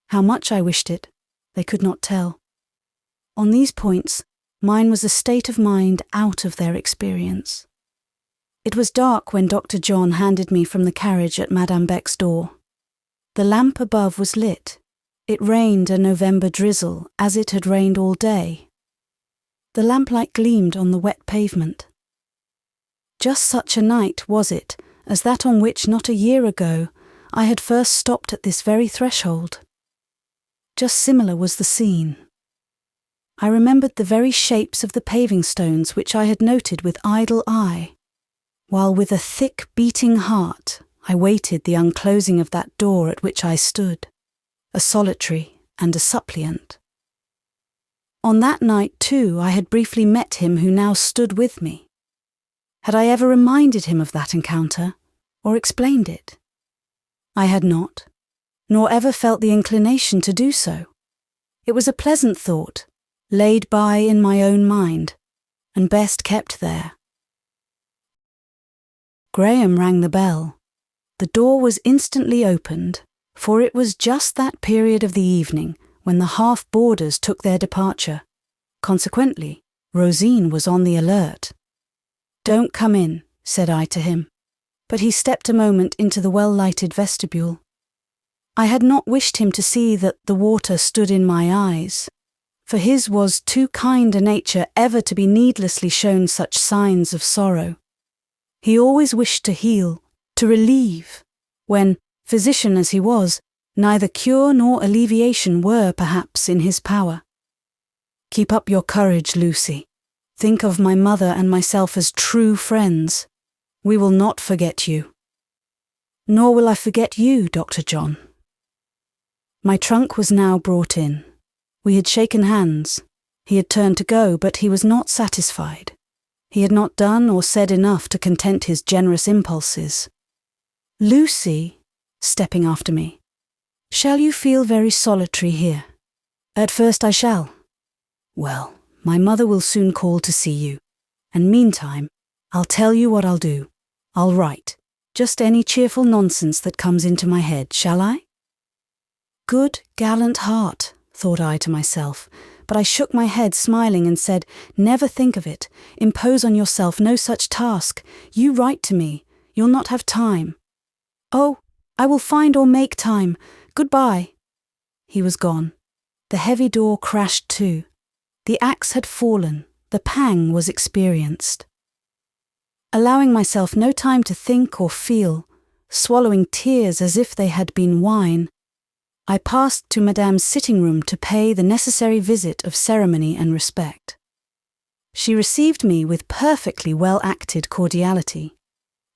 How much I wished it, they could not tell. On these points, mine was a state of mind out of their experience. It was dark when Dr. John handed me from the carriage at Madame Beck's door. The lamp above was lit. It rained a November drizzle, as it had rained all day. The lamplight gleamed on the wet pavement. Just such a night was it as that on which not a year ago I had first stopped at this very threshold. Just similar was the scene. I remembered the very shapes of the paving stones which I had noted with idle eye, while with a thick beating heart I waited the unclosing of that door at which I stood, a solitary and a suppliant. On that night, too, I had briefly met him who now stood with me. Had I ever reminded him of that encounter, or explained it? I had not, nor ever felt the inclination to do so. It was a pleasant thought, laid by in my own mind, and best kept there. Graham rang the bell. The door was instantly opened, for it was just that period of the evening when the half-boarders took their departure. Consequently, Rosine was on the alert. "Don't come in," said I to him, but he stepped a moment into the well-lighted vestibule. I had not wished him to see that the water stood in my eyes, for his was too kind a nature ever to be needlessly shown such signs of sorrow. He always wished to heal, to relieve, when, physician as he was, neither cure nor alleviation were, perhaps, in his power. "Keep up your courage, Lucy. Think of my mother and myself as true friends. We will not forget you." "Nor will I forget you, Dr. John." My trunk was now brought in. We had shaken hands. He had turned to go, but he was not satisfied. He had not done or said enough to content his generous impulses. "Lucy," stepping after me, "shall you feel very solitary here?" "At first I shall." "Well, my mother will soon call to see you, and meantime, I'll tell you what I'll do. I'll write, just any cheerful nonsense that comes into my head, shall I?" Good, gallant heart, thought I to myself, but I shook my head smiling and said, "Never think of it. Impose on yourself no such task. You write to me. You'll not have time." "Oh, I will find or make time. Goodbye." He was gone. The heavy door crashed to. The axe had fallen. The pang was experienced. Allowing myself no time to think or feel, swallowing tears as if they had been wine, I passed to Madame's sitting room to pay the necessary visit of ceremony and respect. She received me with perfectly well-acted cordiality,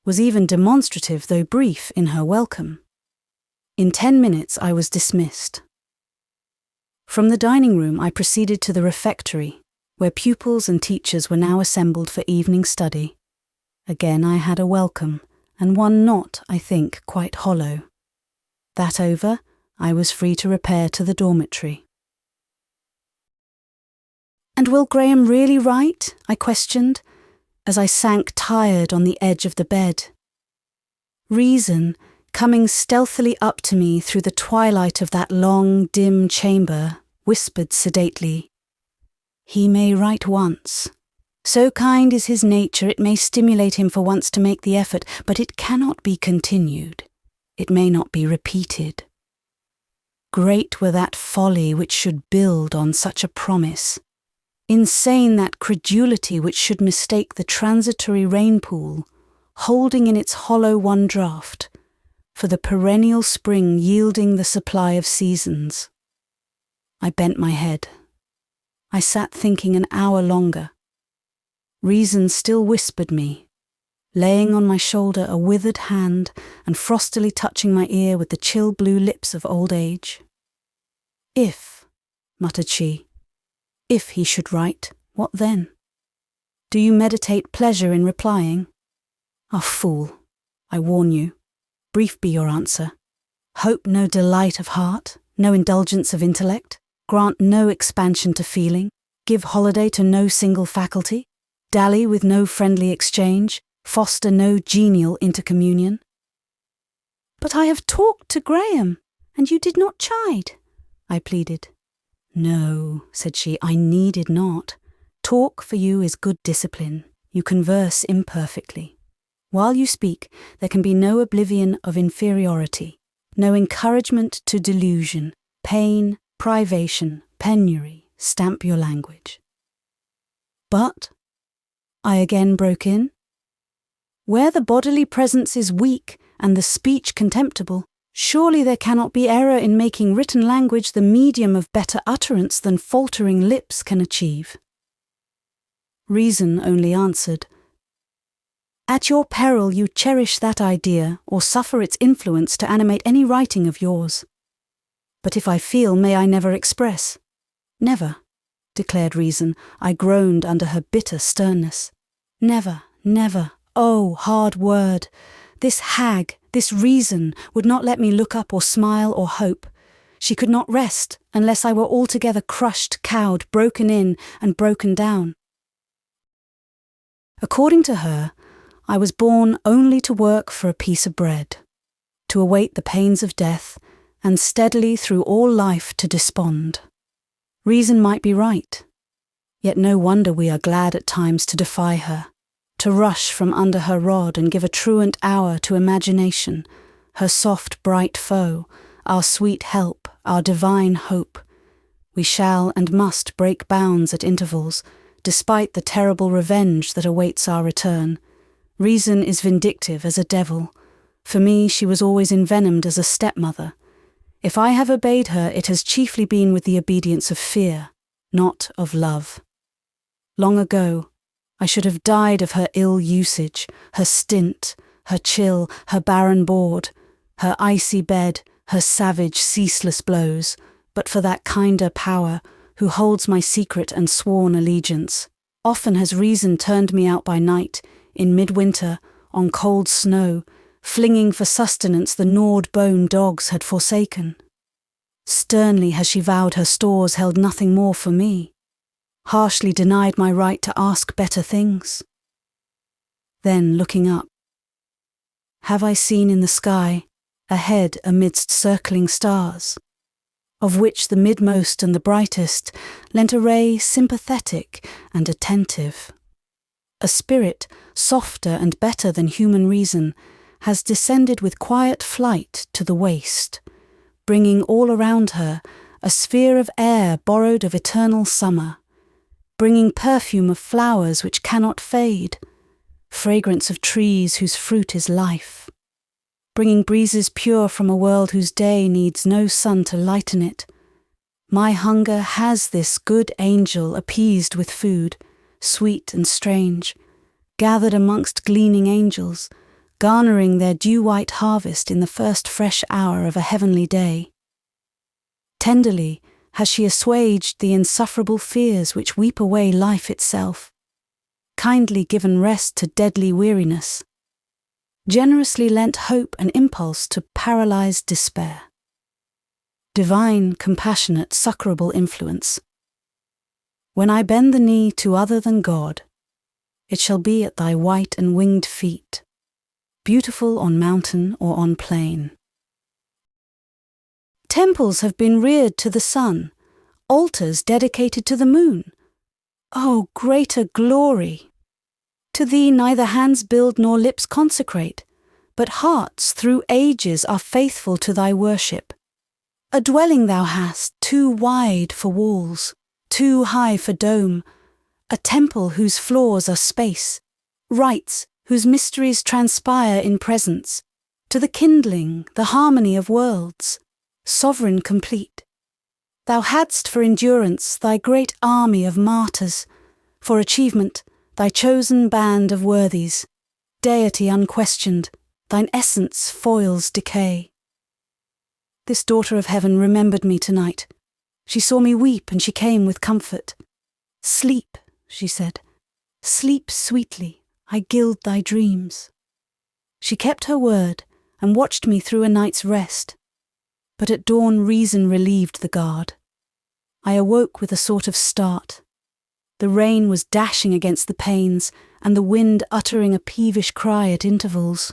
was even demonstrative though brief in her welcome. In 10 minutes I was dismissed. From the dining room I proceeded to the refectory, where pupils and teachers were now assembled for evening study. Again I had a welcome, and one not, I think, quite hollow. That over, I was free to repair to the dormitory. "And will Graham really write?" I questioned, as I sank tired on the edge of the bed. Reason, coming stealthily up to me through the twilight of that long, dim chamber, whispered sedately, "He may write once. So kind is his nature it may stimulate him for once to make the effort, but it cannot be continued. It may not be repeated." Great were that folly which should build on such a promise. Insane that credulity which should mistake the transitory rain-pool, holding in its hollow one draught, for the perennial spring yielding the supply of seasons. I bent my head. I sat thinking an hour longer. Reason still whispered me, laying on my shoulder a withered hand and frostily touching my ear with the chill blue lips of old age. If, muttered she, if he should write, what then? Do you meditate pleasure in replying? Ah, fool, I warn you. Brief be your answer. Hope no delight of heart, no indulgence of intellect, grant no expansion to feeling, give holiday to no single faculty, dally with no friendly exchange, foster no genial intercommunion. But I have talked to Graham, and you did not chide, I pleaded. No, said she, I needed not. Talk for you is good discipline. You converse imperfectly. While you speak, there can be no oblivion of inferiority, no encouragement to delusion, pain, privation, penury, stamp your language. But, I again broke in, where the bodily presence is weak and the speech contemptible, surely there cannot be error in making written language the medium of better utterance than faltering lips can achieve. Reason only answered, at your peril you cherish that idea or suffer its influence to animate any writing of yours. But if I feel, may I never express? Never, declared Reason. I groaned under her bitter sternness. Never, never, oh, hard word. This hag, this Reason, would not let me look up or smile or hope. She could not rest unless I were altogether crushed, cowed, broken in, and broken down. According to her, I was born only to work for a piece of bread, to await the pains of death, and steadily through all life to despond. Reason might be right, yet no wonder we are glad at times to defy her, to rush from under her rod and give a truant hour to imagination, her soft bright foe, our sweet help, our divine hope. We shall and must break bounds at intervals, despite the terrible revenge that awaits our return. Reason is vindictive as a devil. For me, she was always envenomed as a stepmother. If I have obeyed her, it has chiefly been with the obedience of fear, not of love. Long ago, I should have died of her ill usage, her stint, her chill, her barren board, her icy bed, her savage, ceaseless blows, but for that kinder power, who holds my secret and sworn allegiance. Often has Reason turned me out by night, in midwinter, on cold snow, flinging for sustenance the gnawed bone dogs had forsaken. Sternly has she vowed her stores held nothing more for me, harshly denied my right to ask better things. Then, looking up, have I seen in the sky, ahead amidst circling stars, of which the midmost and the brightest lent a ray sympathetic and attentive. A spirit, softer and better than human reason, has descended with quiet flight to the waste, bringing all around her a sphere of air borrowed of eternal summer, bringing perfume of flowers which cannot fade, fragrance of trees whose fruit is life, bringing breezes pure from a world whose day needs no sun to lighten it. My hunger has this good angel appeased with food, sweet and strange, gathered amongst gleaning angels, garnering their dew-white harvest in the first fresh hour of a heavenly day. Tenderly has she assuaged the insufferable fears which weep away life itself, kindly given rest to deadly weariness, generously lent hope and impulse to paralyzed despair. Divine, compassionate, succourable influence. When I bend the knee to other than God, it shall be at thy white and winged feet, beautiful on mountain or on plain. Temples have been reared to the sun, altars dedicated to the moon. Oh, greater glory! To thee neither hands build nor lips consecrate, but hearts through ages are faithful to thy worship. A dwelling thou hast, too wide for walls, too high for dome, a temple whose floors are space, rites whose mysteries transpire in presence, to the kindling, the harmony of worlds, sovereign complete. Thou hadst for endurance thy great army of martyrs, for achievement thy chosen band of worthies, deity unquestioned, thine essence foils decay. This daughter of heaven remembered me tonight. She saw me weep and she came with comfort. Sleep, she said, sleep sweetly, I gild thy dreams. She kept her word and watched me through a night's rest. But at dawn reason relieved the guard. I awoke with a sort of start. The rain was dashing against the panes and the wind uttering a peevish cry at intervals.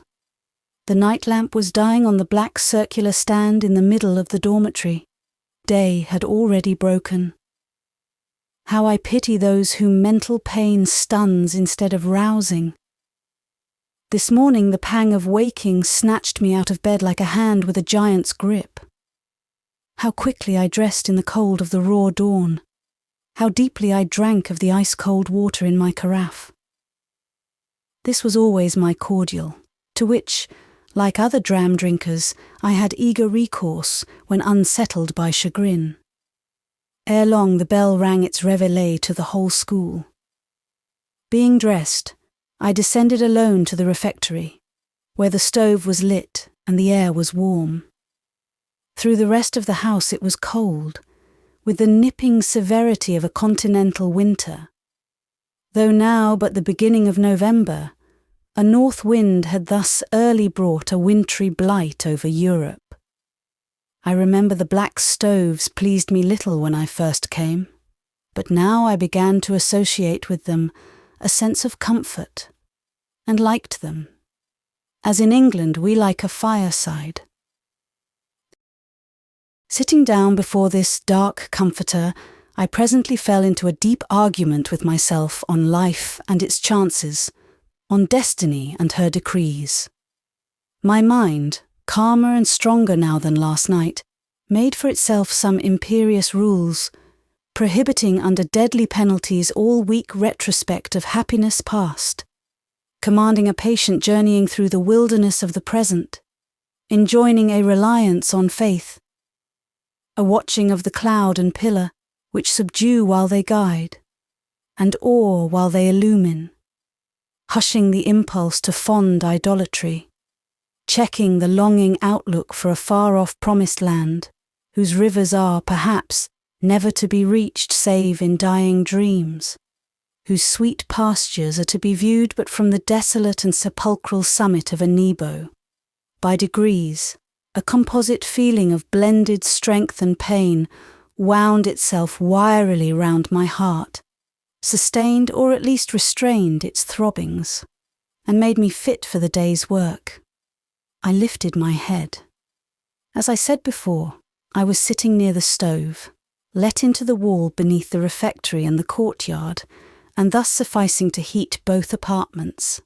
The night lamp was dying on the black circular stand in the middle of the dormitory. Day had already broken. How I pity those whom mental pain stuns instead of rousing. This morning the pang of waking snatched me out of bed like a hand with a giant's grip. How quickly I dressed in the cold of the raw dawn. How deeply I drank of the ice-cold water in my carafe. This was always my cordial, to which, like other dram drinkers, I had eager recourse when unsettled by chagrin. Ere long the bell rang its réveillé to the whole school. Being dressed, I descended alone to the refectory, where the stove was lit and the air was warm. Through the rest of the house it was cold, with the nipping severity of a continental winter. Though now but the beginning of November, a north wind had thus early brought a wintry blight over Europe. I remember the black stoves pleased me little when I first came, but now I began to associate with them a sense of comfort, and liked them, as in England we like a fireside. Sitting down before this dark comforter, I presently fell into a deep argument with myself on life and its chances, on destiny and her decrees. My mind, calmer and stronger now than last night, made for itself some imperious rules, prohibiting under deadly penalties all weak retrospect of happiness past, commanding a patient journeying through the wilderness of the present, enjoining a reliance on faith, a watching of the cloud and pillar, which subdue while they guide, and awe while they illumine, hushing the impulse to fond idolatry, checking the longing outlook for a far-off promised land, whose rivers are, perhaps, never to be reached save in dying dreams, whose sweet pastures are to be viewed but from the desolate and sepulchral summit of a Nebo. By degrees, a composite feeling of blended strength and pain wound itself wirily round my heart, sustained or at least restrained its throbbings, and made me fit for the day's work. I lifted my head. As I said before, I was sitting near the stove, let into the wall beneath the refectory and the courtyard, and thus sufficing to heat both apartments.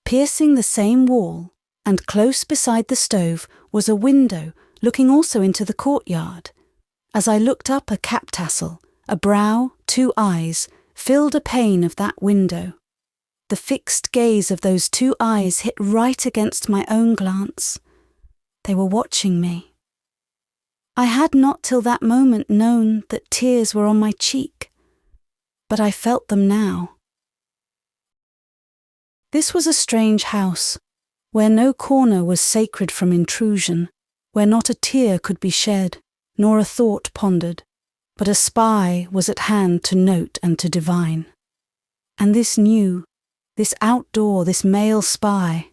Piercing the same wall, and close beside the stove, was a window looking also into the courtyard. As I looked up, a cap tassel, a brow, 2 eyes, filled a pane of that window. The fixed gaze of those 2 eyes hit right against my own glance. They were watching me. I had not till that moment known that tears were on my cheek, but I felt them now. This was a strange house, where no corner was sacred from intrusion, where not a tear could be shed, nor a thought pondered, but a spy was at hand to note and to divine. And this new, this outdoor, this male spy,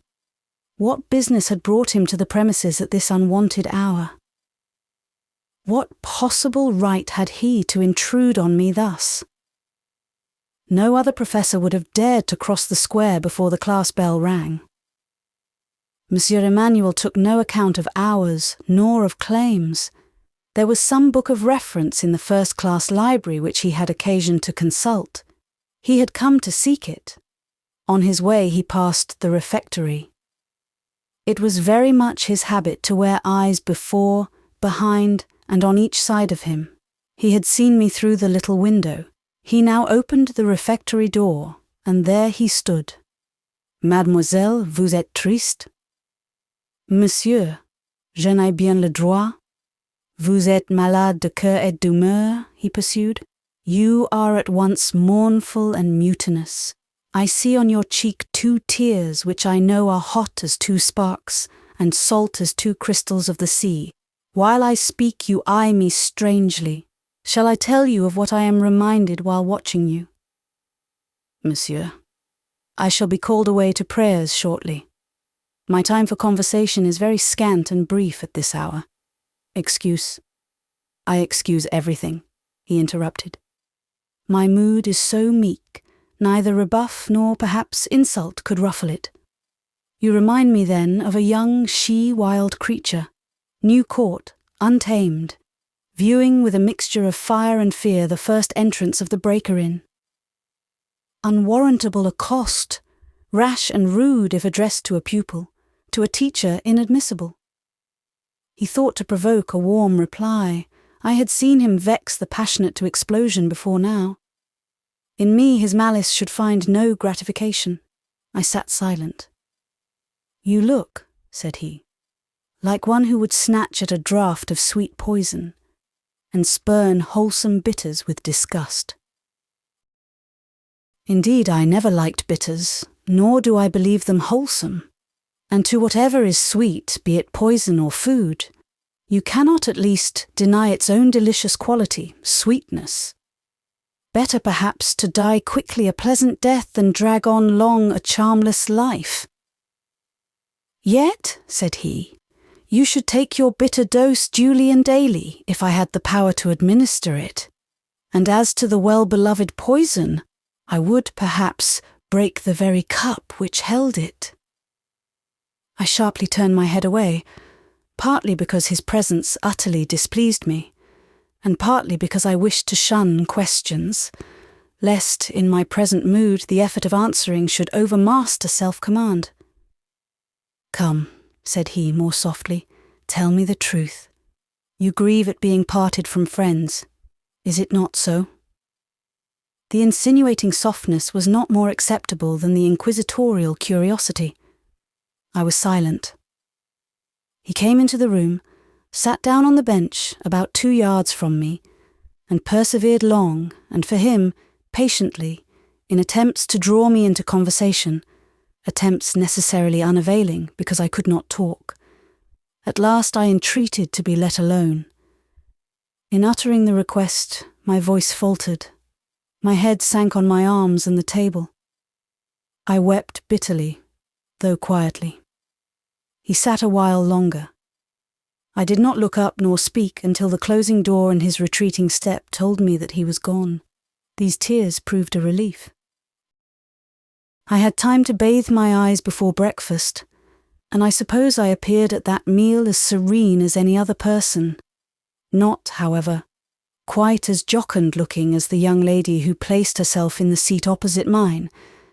what business had brought him to the premises at this unwonted hour? What possible right had he to intrude on me thus? No other professor would have dared to cross the square before the class bell rang. Monsieur Emmanuel took no account of hours nor of claims. There was some book of reference in the first-class library which he had occasion to consult. He had come to seek it. On his way he passed the refectory. It was very much his habit to wear eyes before, behind, and on each side of him. He had seen me through the little window. He now opened the refectory door, and there he stood. Mademoiselle, vous êtes triste? Monsieur, je n'ai bien le droit. Vous êtes malade de cœur et d'humeur, he pursued. You are at once mournful and mutinous. I see on your cheek 2 tears which I know are hot as 2 sparks, and salt as 2 crystals of the sea. While I speak, you eye me strangely. Shall I tell you of what I am reminded while watching you? Monsieur, I shall be called away to prayers shortly. My time for conversation is very scant and brief at this hour. Excuse. I excuse everything, he interrupted. My mood is so meek, neither rebuff nor perhaps insult could ruffle it. You remind me then of a young she-wild creature, new caught, untamed, viewing with a mixture of fire and fear the first entrance of the breaker-in. Unwarrantable accost, rash and rude if addressed to a pupil, to a teacher inadmissible. He thought to provoke a warm reply. I had seen him vex the passionate to explosion before now. In me his malice should find no gratification. I sat silent. You look, said he, like one who would snatch at a draught of sweet poison, and spurn wholesome bitters with disgust. Indeed, I never liked bitters, nor do I believe them wholesome, and to whatever is sweet, be it poison or food, you cannot at least deny its own delicious quality, sweetness. Better perhaps to die quickly a pleasant death than drag on long a charmless life. Yet, said he, you should take your bitter dose duly and daily, if I had the power to administer it. And as to the well-beloved poison, I would, perhaps, break the very cup which held it. I sharply turned my head away, partly because his presence utterly displeased me, and partly because I wished to shun questions, lest, in my present mood, the effort of answering should overmaster self-command. Come, said he more softly, tell me the truth. You grieve at being parted from friends. Is it not so? The insinuating softness was not more acceptable than the inquisitorial curiosity. I was silent. He came into the room, sat down on the bench about 2 yards from me, and persevered long, and for him, patiently, in attempts to draw me into conversation, attempts necessarily unavailing because I could not talk. At last I entreated to be let alone. In uttering the request, my voice faltered. My head sank on my arms and the table. I wept bitterly, though quietly. He sat a while longer. I did not look up nor speak until the closing door and his retreating step told me that he was gone. These tears proved a relief. I had time to bathe my eyes before breakfast, and I suppose I appeared at that meal as serene as any other person, not, however, quite as jocund-looking as the young lady who placed herself in the seat opposite mine,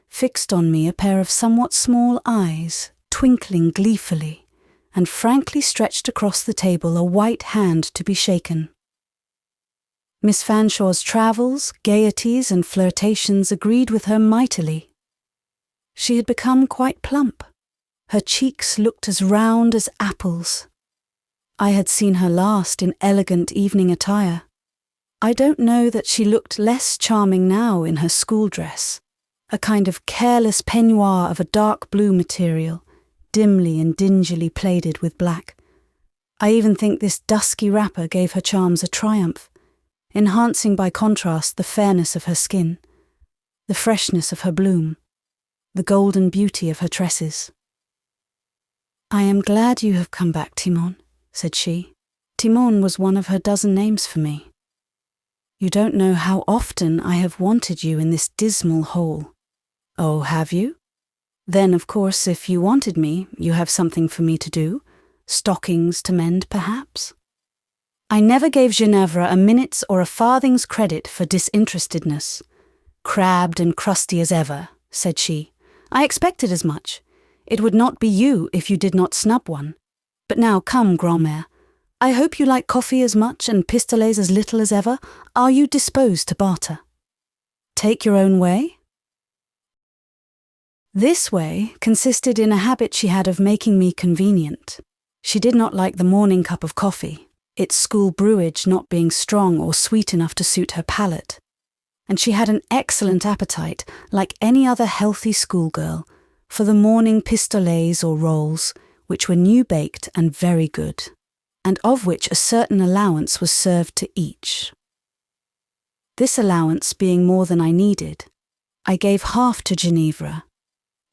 fixed on me a pair of somewhat small eyes, twinkling gleefully, and frankly stretched across the table a white hand to be shaken. Miss Fanshaw's travels, gaieties, and flirtations agreed with her mightily. She had become quite plump. Her cheeks looked as round as apples. I had seen her last in elegant evening attire. I don't know that she looked less charming now in her school dress, a kind of careless peignoir of a dark blue material, dimly and dingily plaided with black. I even think this dusky wrapper gave her charms a triumph, enhancing by contrast the fairness of her skin, the freshness of her bloom, the golden beauty of her tresses. I am glad you have come back, Timon, said she. Timon was one of her dozen names for me. You don't know how often I have wanted you in this dismal hole. Oh, have you? Then, of course, if you wanted me, you have something for me to do. Stockings to mend, perhaps? I never gave Ginevra a minute's or a farthing's credit for disinterestedness. Crabbed and crusty as ever, said she. I expected as much. It would not be you if you did not snub one. But now come, grand-mère. I hope you like coffee as much and pistolets as little as ever. Are you disposed to barter? Take your own way? This way consisted in a habit she had of making me convenient. She did not like the morning cup of coffee, its school brewage not being strong or sweet enough to suit her palate. And she had an excellent appetite, like any other healthy schoolgirl, for the morning pistolets or rolls, which were new-baked and very good, and of which a certain allowance was served to each. This allowance being more than I needed, I gave half to Ginevra,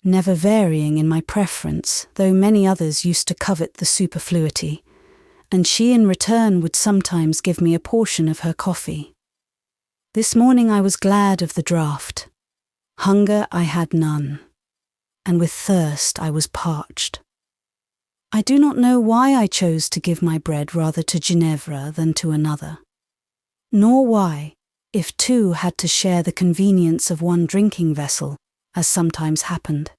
never varying in my preference, though many others used to covet the superfluity, and she in return would sometimes give me a portion of her coffee. This morning I was glad of the draught. Hunger I had none, and with thirst I was parched. I do not know why I chose to give my bread rather to Ginevra than to another, nor why, if two had to share the convenience of one drinking vessel, as sometimes happened.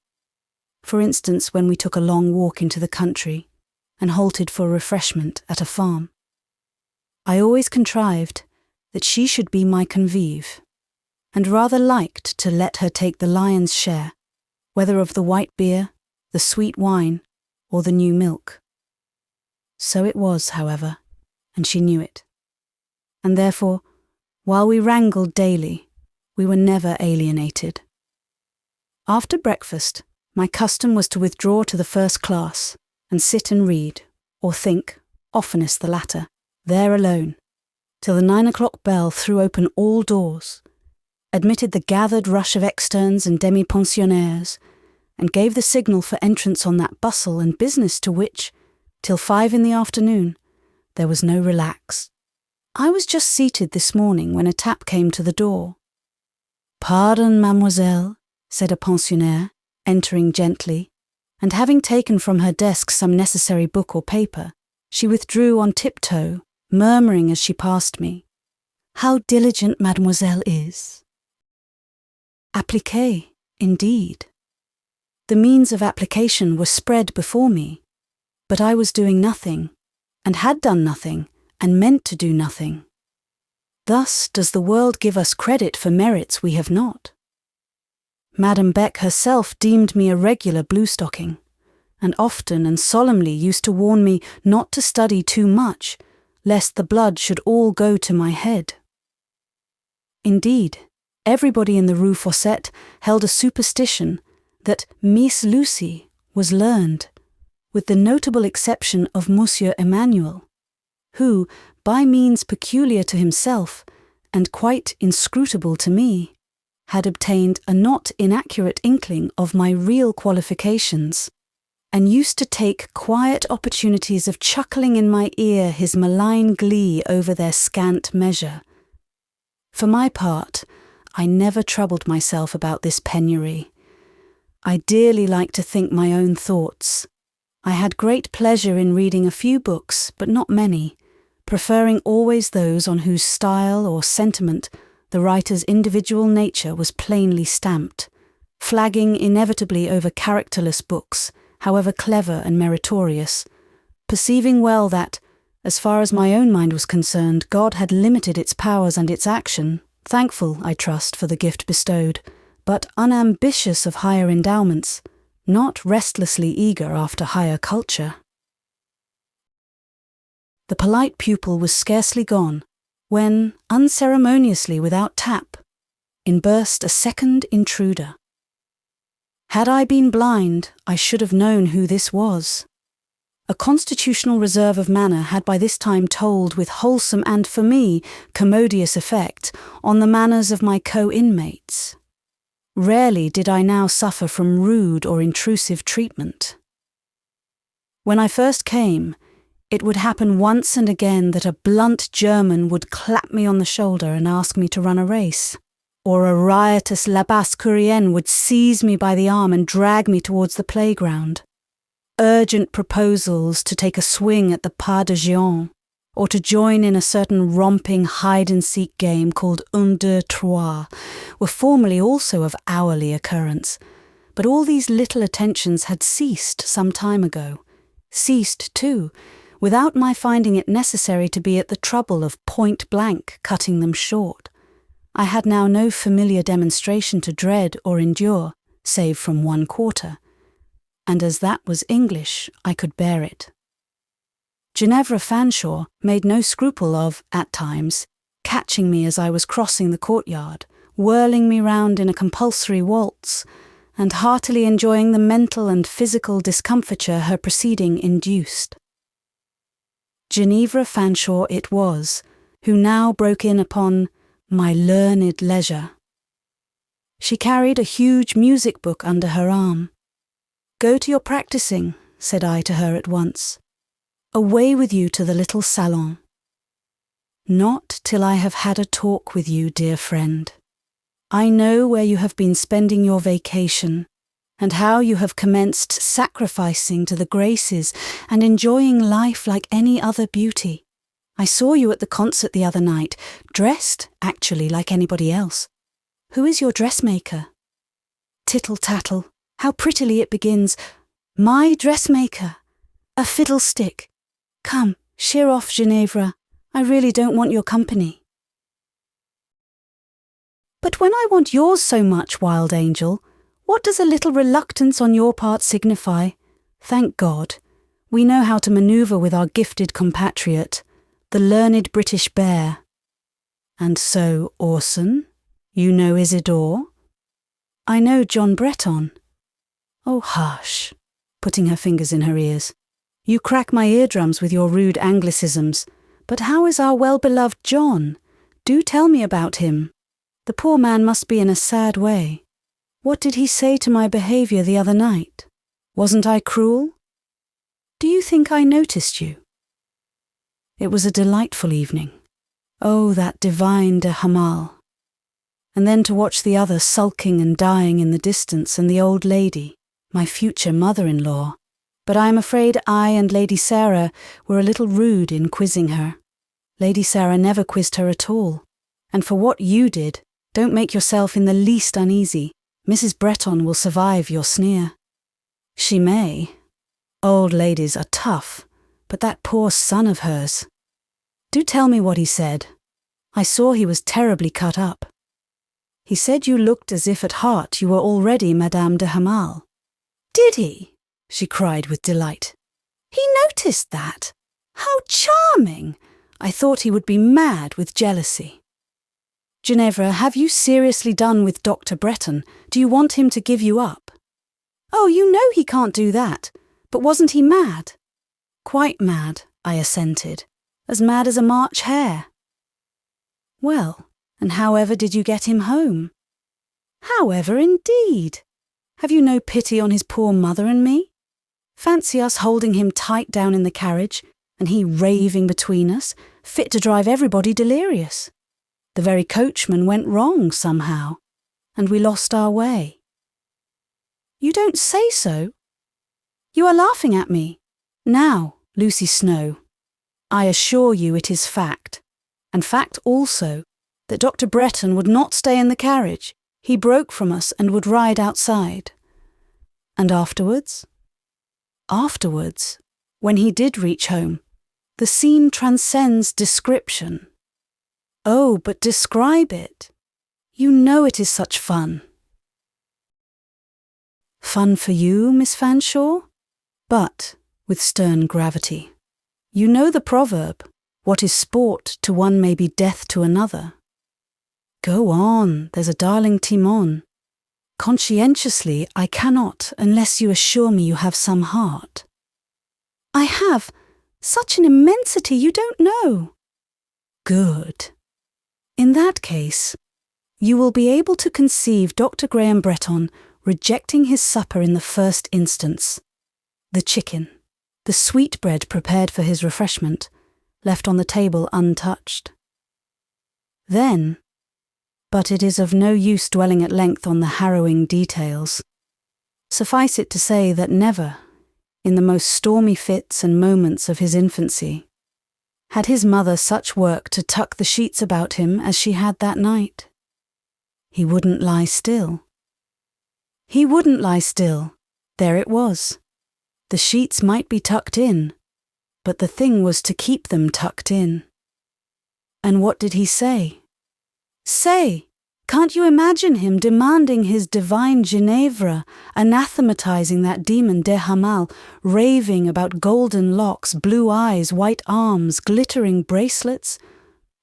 For instance, when we took a long walk into the country and halted for refreshment at a farm. I always contrived that she should be my convive, and rather liked to let her take the lion's share, whether of the white beer, the sweet wine, or the new milk. So it was, however, and she knew it. And therefore, while we wrangled daily, we were never alienated. After breakfast, my custom was to withdraw to the first class and sit and read, or think, oftenest the latter, there alone, till the 9 o'clock bell threw open all doors, admitted the gathered rush of externes and demi-pensionnaires, and gave the signal for entrance on that bustle and business to which, till 5 in the afternoon, there was no relax. I was just seated this morning when a tap came to the door. "Pardon, mademoiselle," said a pensionnaire, entering gently, and having taken from her desk some necessary book or paper, she withdrew on tiptoe, murmuring as she passed me, "How diligent mademoiselle is." Appliquée, indeed. The means of application were spread before me, but I was doing nothing, and had done nothing, and meant to do nothing. Thus does the world give us credit for merits we have not. Madame Beck herself deemed me a regular bluestocking, and often and solemnly used to warn me not to study too much, lest the blood should all go to my head. Indeed, everybody in the Rue Fossette held a superstition that Miss Lucy was learned, with the notable exception of Monsieur Emmanuel, who, by means peculiar to himself, and quite inscrutable to me, had obtained a not inaccurate inkling of my real qualifications, and used to take quiet opportunities of chuckling in my ear his malign glee over their scant measure. For my part, I never troubled myself about this penury. I dearly liked to think my own thoughts. I had great pleasure in reading a few books, but not many, preferring always those on whose style or sentiment the writer's individual nature was plainly stamped, flagging inevitably over characterless books, however clever and meritorious, perceiving well that, as far as my own mind was concerned, God had limited its powers and its action, thankful, I trust, for the gift bestowed, but unambitious of higher endowments, not restlessly eager after higher culture. The polite pupil was scarcely gone, when, unceremoniously without tap, in burst a second intruder. Had I been blind, I should have known who this was. A constitutional reserve of manner had by this time told with wholesome and, for me, commodious effect on the manners of my co-inmates. Rarely did I now suffer from rude or intrusive treatment. When I first came, it would happen once and again that a blunt German would clap me on the shoulder and ask me to run a race, or a riotous La Basse-Courienne would seize me by the arm and drag me towards the playground. Urgent proposals to take a swing at the pas de géant, or to join in a certain romping hide-and-seek game called 1, 2, 3, were formerly also of hourly occurrence, but all these little attentions had ceased some time ago. Ceased, too, without my finding it necessary to be at the trouble of point-blank cutting them short. I had now no familiar demonstration to dread or endure, save from one quarter, and as that was English, I could bear it. Ginevra Fanshawe made no scruple of, at times, catching me as I was crossing the courtyard, whirling me round in a compulsory waltz, and heartily enjoying the mental and physical discomfiture her proceeding induced. Ginevra Fanshawe it was, who now broke in upon my learned leisure. She carried a huge music book under her arm. "Go to your practising," said I to her at once. "Away with you to the little salon." "Not till I have had a talk with you, dear friend. I know where you have been spending your vacation, and how you have commenced sacrificing to the graces and enjoying life like any other beauty. I saw you at the concert the other night, dressed, actually, like anybody else. Who is your dressmaker?" Tittle-tattle, how prettily it begins. "My dressmaker! A fiddlestick! Come, sheer off, Ginevra. I really don't want your company." "But when I want yours so much, wild angel, what does a little reluctance on your part signify? Thank God, we know how to manoeuvre with our gifted compatriot, the learned British bear. And so, Orson, you know Isidore?" "I know John Bretton." "Oh, hush," putting her fingers in her ears. "You crack my eardrums with your rude Anglicisms. But how is our well-beloved John? Do tell me about him. The poor man must be in a sad way. What did he say to my behaviour the other night? Wasn't I cruel? Do you think I noticed you?" It was a delightful evening. Oh, that divine de Hamal. And then to watch the other sulking and dying in the distance, and the old lady, my future mother-in-law. But I am afraid I and Lady Sarah were a little rude in quizzing her. Lady Sarah never quizzed her at all. And for what you did, don't make yourself in the least uneasy. Mrs. Bretton will survive your sneer. She may. Old ladies are tough, but that poor son of hers. Do tell me what he said. I saw he was terribly cut up. He said you looked as if at heart you were already Madame de Hamal. Did he? She cried with delight. He noticed that? How charming! I thought he would be mad with jealousy. Ginevra, have you seriously done with Dr. Bretton? Do you want him to give you up? Oh, you know he can't do that. But wasn't he mad? Quite mad, I assented. As mad as a March hare. Well, and however did you get him home? However, indeed. Have you no pity on his poor mother and me? Fancy us holding him tight down in the carriage, and he raving between us, fit to drive everybody delirious. The very coachman went wrong somehow, and we lost our way. You don't say so? You are laughing at me. Now, Lucy Snowe, I assure you it is fact, and fact also, that Dr. Bretton would not stay in the carriage. He broke from us and would ride outside. And afterwards? Afterwards, when he did reach home, the scene transcends description. Oh, but describe it. You know it is such fun. Fun for you, Miss Fanshawe? But, with stern gravity, you know the proverb, what is sport to one may be death to another. Go on, there's a darling Timon. Conscientiously, I cannot, unless you assure me you have some heart. I have. Such an immensity you don't know. Good. In that case, you will be able to conceive Dr. Graham Bretton rejecting his supper in the first instance. The chicken, the sweetbread prepared for his refreshment, left on the table untouched. Then, but it is of no use dwelling at length on the harrowing details. Suffice it to say that never, in the most stormy fits and moments of his infancy, had his mother such work to tuck the sheets about him as she had that night. He wouldn't lie still. He wouldn't lie still. There it was. The sheets might be tucked in, but the thing was to keep them tucked in. And what did he say? Say! Can't you imagine him demanding his divine Ginevra, anathematizing that demon de Hamal, raving about golden locks, blue eyes, white arms, glittering bracelets?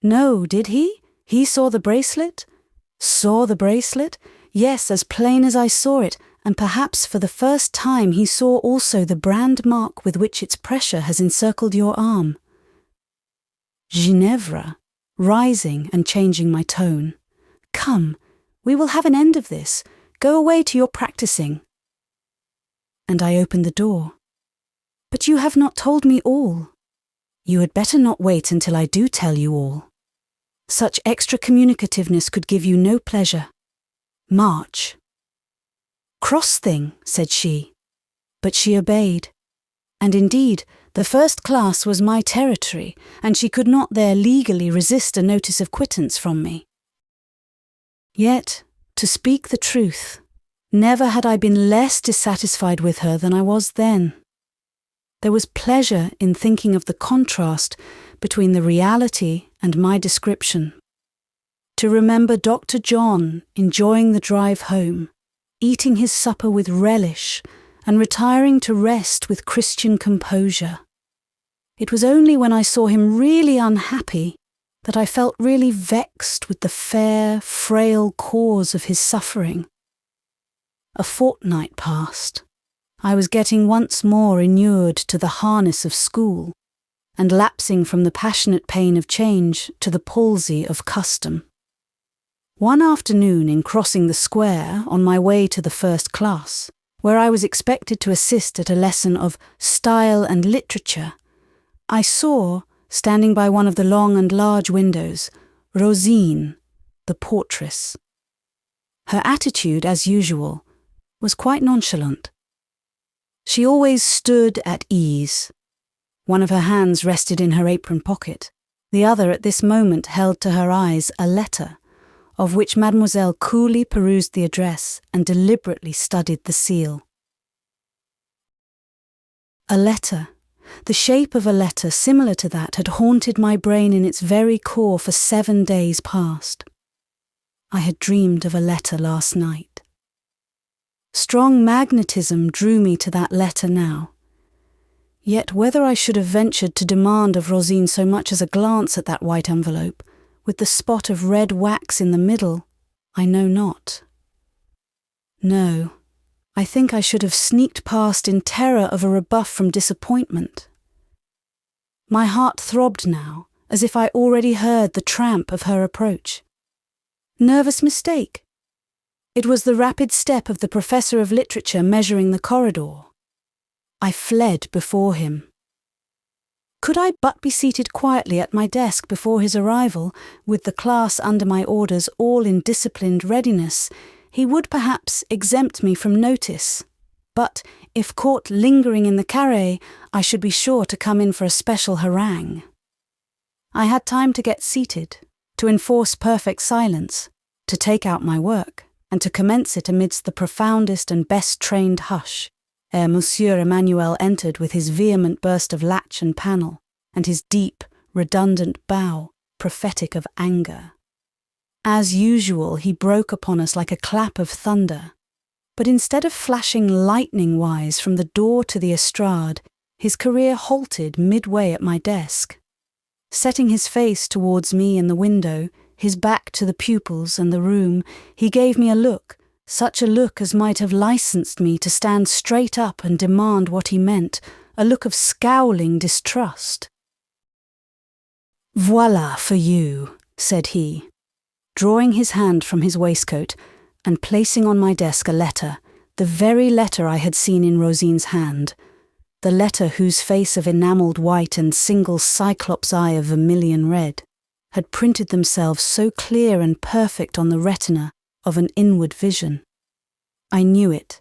No, did he? He saw the bracelet? Saw the bracelet? Yes, as plain as I saw it, and perhaps for the first time he saw also the brand mark with which its pressure has encircled your arm. Ginevra, rising and changing my tone. Come, we will have an end of this. Go away to your practicing. And I opened the door. But you have not told me all. You had better not wait until I do tell you all. Such extra communicativeness could give you no pleasure. March. Cross thing, said she. But she obeyed. And indeed, the first class was my territory, and she could not there legally resist a notice of quittance from me. Yet, to speak the truth, never had I been less dissatisfied with her than I was then. There was pleasure in thinking of the contrast between the reality and my description. To remember Dr. John enjoying the drive home, eating his supper with relish, and retiring to rest with Christian composure. It was only when I saw him really unhappy that I felt really vexed with the fair, frail cause of his suffering. A fortnight passed. I was getting once more inured to the harness of school, and lapsing from the passionate pain of change to the palsy of custom. One afternoon, in crossing the square on my way to the first class, where I was expected to assist at a lesson of style and literature, I saw, standing by one of the long and large windows, Rosine, the portress. Her attitude, as usual, was quite nonchalant. She always stood at ease. One of her hands rested in her apron pocket, the other at this moment held to her eyes a letter, of which Mademoiselle coolly perused the address and deliberately studied the seal. A letter. The shape of a letter similar to that had haunted my brain in its very core for 7 days past. I had dreamed of a letter last night. Strong magnetism drew me to that letter now. Yet whether I should have ventured to demand of Rosine so much as a glance at that white envelope, with the spot of red wax in the middle, I know not. No. I think I should have sneaked past in terror of a rebuff from disappointment. My heart throbbed now, as if I already heard the tramp of her approach. Nervous mistake. It was the rapid step of the professor of literature measuring the corridor. I fled before him. Could I but be seated quietly at my desk before his arrival, with the class under my orders all in disciplined readiness, he would perhaps exempt me from notice, but if caught lingering in the carré, I should be sure to come in for a special harangue. I had time to get seated, to enforce perfect silence, to take out my work, and to commence it amidst the profoundest and best-trained hush, ere Monsieur Emmanuel entered with his vehement burst of latch and panel, and his deep, redundant bow, prophetic of anger. As usual, he broke upon us like a clap of thunder, but instead of flashing lightning-wise from the door to the estrade, his career halted midway at my desk. Setting his face towards me in the window, his back to the pupils and the room, he gave me a look, such a look as might have licensed me to stand straight up and demand what he meant, a look of scowling distrust. "Voilà for you," said he, drawing his hand from his waistcoat and placing on my desk a letter, the very letter I had seen in Rosine's hand, the letter whose face of enamelled white and single cyclops eye of vermilion red had printed themselves so clear and perfect on the retina of an inward vision. I knew it.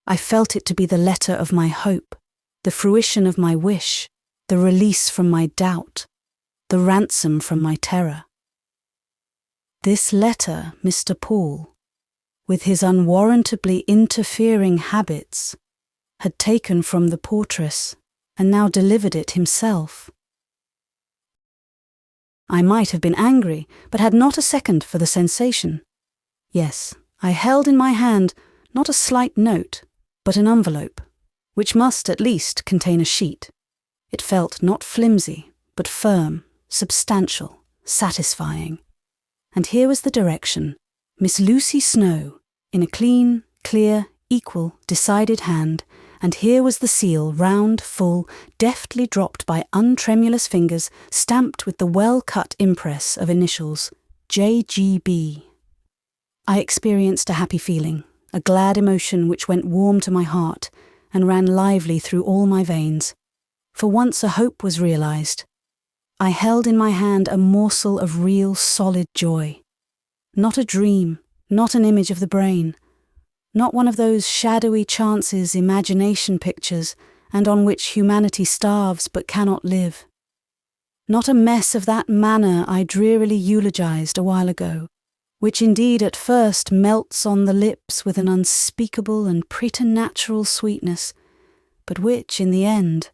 I felt it to be the letter of my hope, the fruition of my wish, the release from my doubt, the ransom from my terror. This letter, Mr. Paul, with his unwarrantably interfering habits, had taken from the portress and now delivered it himself. I might have been angry, but had not a second for the sensation. Yes, I held in my hand not a slight note, but an envelope, which must at least contain a sheet. It felt not flimsy, but firm, substantial, satisfying. And here was the direction: Miss Lucy Snowe, in a clean, clear, equal, decided hand, and here was the seal, round, full, deftly dropped by untremulous fingers, stamped with the well-cut impress of initials, J.G.B. I experienced a happy feeling, a glad emotion which went warm to my heart and ran lively through all my veins. For once a hope was realized. I held in my hand a morsel of real, solid joy. Not a dream, not an image of the brain, not one of those shadowy chances imagination pictures and on which humanity starves but cannot live. Not a mess of that manner I drearily eulogized a while ago, which indeed at first melts on the lips with an unspeakable and preternatural sweetness, but which, in the end,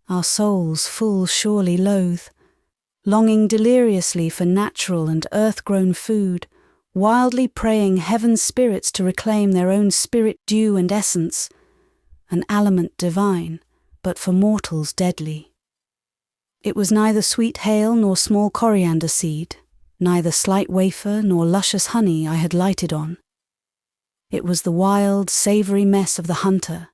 our souls full surely loathe, longing deliriously for natural and earth-grown food, wildly praying heaven's spirits to reclaim their own spirit due and essence, an aliment divine, but for mortals deadly. It was neither sweet hail nor small coriander seed, neither slight wafer nor luscious honey I had lighted on. It was the wild, savoury mess of the hunter,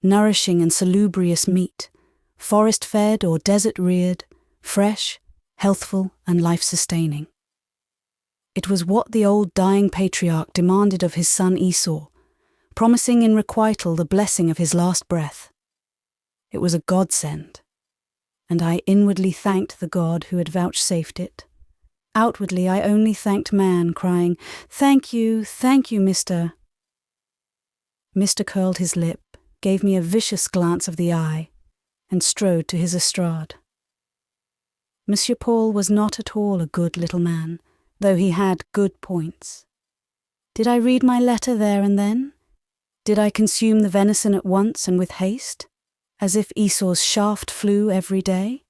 nourishing and salubrious meat, forest-fed or desert-reared, fresh, healthful and life-sustaining. It was what the old dying patriarch demanded of his son Esau, promising in requital the blessing of his last breath. It was a godsend, and I inwardly thanked the God who had vouchsafed it. Outwardly I only thanked man, crying, thank you, Mr." Mr. curled his lip, gave me a vicious glance of the eye, and strode to his estrade. Monsieur Paul was not at all a good little man, though he had good points. Did I read my letter there and then? Did I consume the venison at once and with haste, as if Esau's shaft flew every day?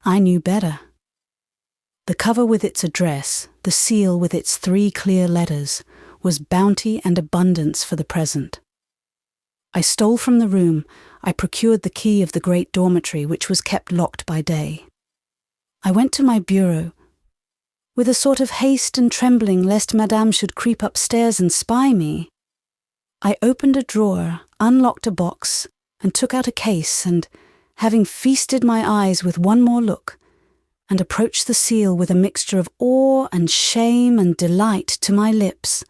I knew better. The cover with its address, the seal with its 3 clear letters, was bounty and abundance for the present. I stole from the room. I procured the key of the great dormitory, which was kept locked by day. I went to my bureau, with a sort of haste and trembling lest Madame should creep upstairs and spy me. I opened a drawer, unlocked a box, and took out a case, and, having feasted my eyes with one more look, and approached the seal with a mixture of awe and shame and delight to my lips,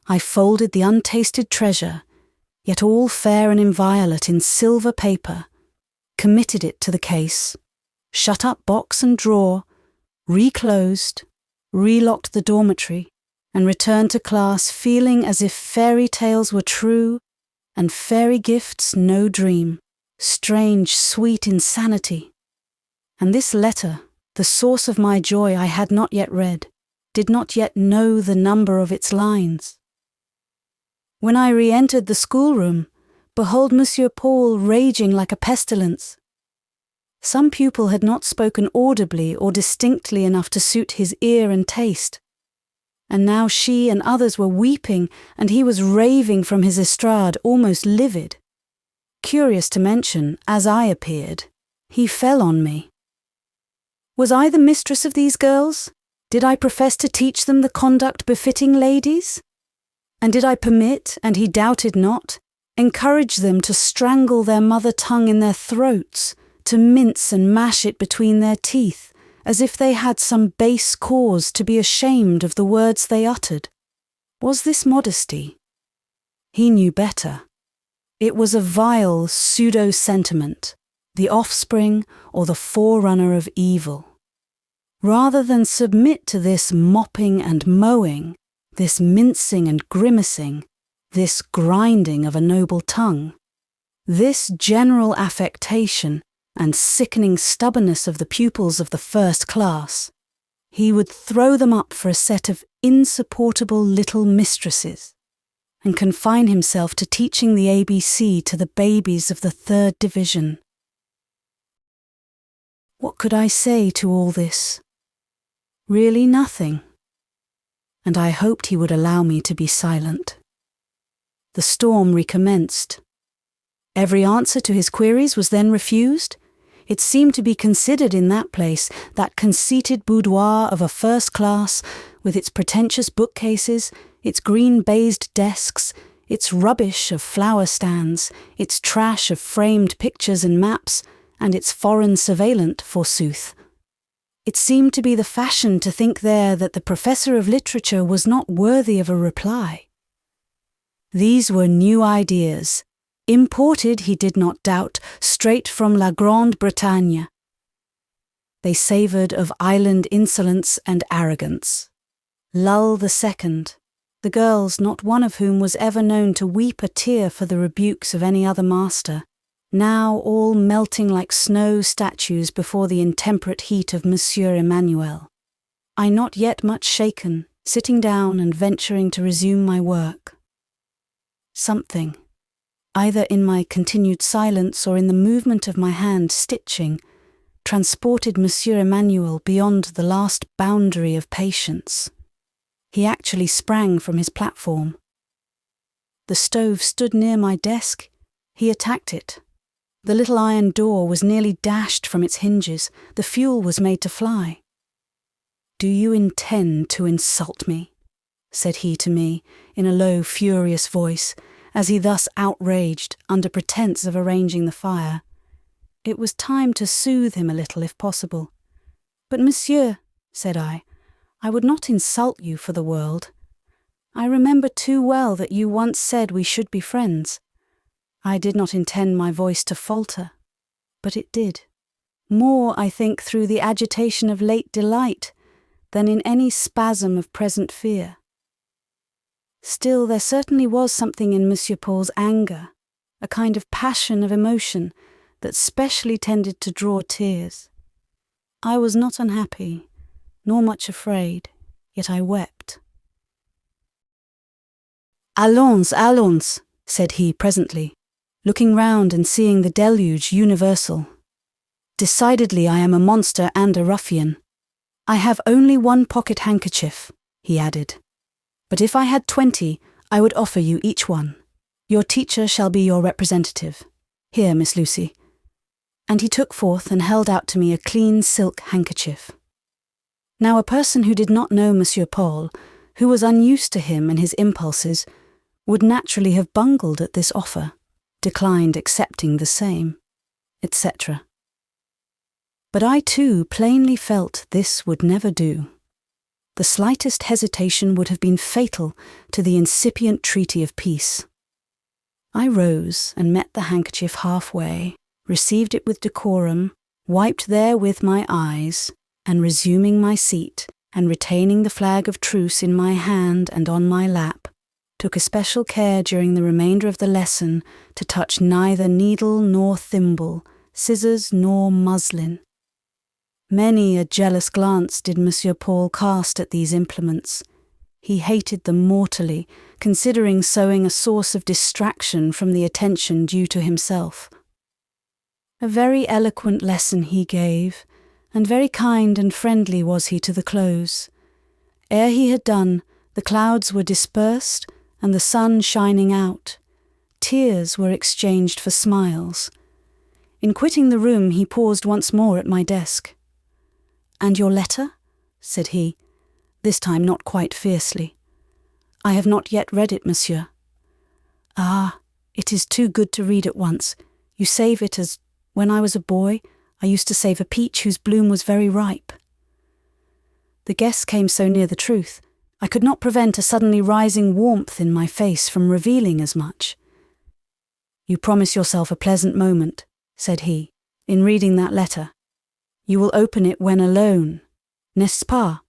I folded the untasted treasure, yet all fair and inviolate, in silver paper, committed it to the case, shut up box and drawer, reclosed, relocked the dormitory, and returned to class feeling as if fairy tales were true and fairy gifts no dream, strange, sweet insanity. And this letter, the source of my joy, I had not yet read, did not yet know the number of its lines. When I re-entered the schoolroom, behold Monsieur Paul raging like a pestilence. Some pupil had not spoken audibly or distinctly enough to suit his ear and taste, and now she and others were weeping, and he was raving from his estrade, almost livid. Curious to mention, as I appeared, he fell on me. Was I the mistress of these girls? Did I profess to teach them the conduct befitting ladies? And did I permit, and he doubted not, encourage them to strangle their mother tongue in their throats, to mince and mash it between their teeth, as if they had some base cause to be ashamed of the words they uttered? Was this modesty? He knew better. It was a vile pseudo-sentiment, the offspring or the forerunner of evil. Rather than submit to this mopping and mowing, this mincing and grimacing, this grinding of a noble tongue, this general affectation and sickening stubbornness of the pupils of the first class, he would throw them up for a set of insupportable little mistresses, and confine himself to teaching the ABC to the babies of the 3rd Division. What could I say to all this? Really nothing. And I hoped he would allow me to be silent. The storm recommenced. Every answer to his queries was then refused. It seemed to be considered in that place, that conceited boudoir of a first class, with its pretentious bookcases, its green baized desks, its rubbish of flower stands, its trash of framed pictures and maps, and its foreign surveillant, forsooth. It seemed to be the fashion to think there that the professor of literature was not worthy of a reply. These were new ideas, imported, he did not doubt, straight from La Grande Bretagne. They savoured of island insolence and arrogance. Lull II, the girls, not one of whom was ever known to weep a tear for the rebukes of any other master, now all melting like snow statues before the intemperate heat of Monsieur Emmanuel. I not yet much shaken, sitting down and venturing to resume my work. Something, either in my continued silence or in the movement of my hand stitching, transported Monsieur Emmanuel beyond the last boundary of patience. He actually sprang from his platform. The stove stood near my desk. He attacked it. The little iron door was nearly dashed from its hinges. The fuel was made to fly. "Do you intend to insult me?" said he to me, in a low, furious voice, as he thus outraged, under pretence of arranging the fire. It was time to soothe him a little, if possible. "But, monsieur," said I would not insult you for the world. I remember too well that you once said we should be friends. I did not intend my voice to falter, but it did. More, I think, through the agitation of late delight than in any spasm of present fear. Still, there certainly was something in Monsieur Paul's anger, a kind of passion of emotion that specially tended to draw tears. I was not unhappy, nor much afraid, yet I wept. "Allons, allons," said he presently, looking round and seeing the deluge universal. "Decidedly I am a monster and a ruffian. I have only 1 pocket handkerchief," he added. "But if I had 20, I would offer you each one. Your teacher shall be your representative. Here, Miss Lucy." And he took forth and held out to me a clean silk handkerchief. Now a person who did not know Monsieur Paul, who was unused to him and his impulses, would naturally have bungled at this offer, declined accepting the same, etc. But I too plainly felt this would never do. The slightest hesitation would have been fatal to the incipient treaty of peace. I rose and met the handkerchief halfway, received it with decorum, wiped therewith my eyes, and resuming my seat, and retaining the flag of truce in my hand and on my lap, took especial care during the remainder of the lesson to touch neither needle nor thimble, scissors nor muslin. Many a jealous glance did Monsieur Paul cast at these implements. He hated them mortally, considering sewing a source of distraction from the attention due to himself. A very eloquent lesson he gave, and very kind and friendly was he to the close. Ere he had done, the clouds were dispersed and the sun shining out. Tears were exchanged for smiles. In quitting the room he paused once more at my desk. "And your letter?" said he, this time not quite fiercely. "I have not yet read it, monsieur." "Ah, it is too good to read at once. You save it as, when I was a boy, I used to save a peach whose bloom was very ripe." The guess came so near the truth, I could not prevent a suddenly rising warmth in my face from revealing as much. "You promise yourself a pleasant moment," said he, "in reading that letter. You will open it when alone, n'est-ce pas?"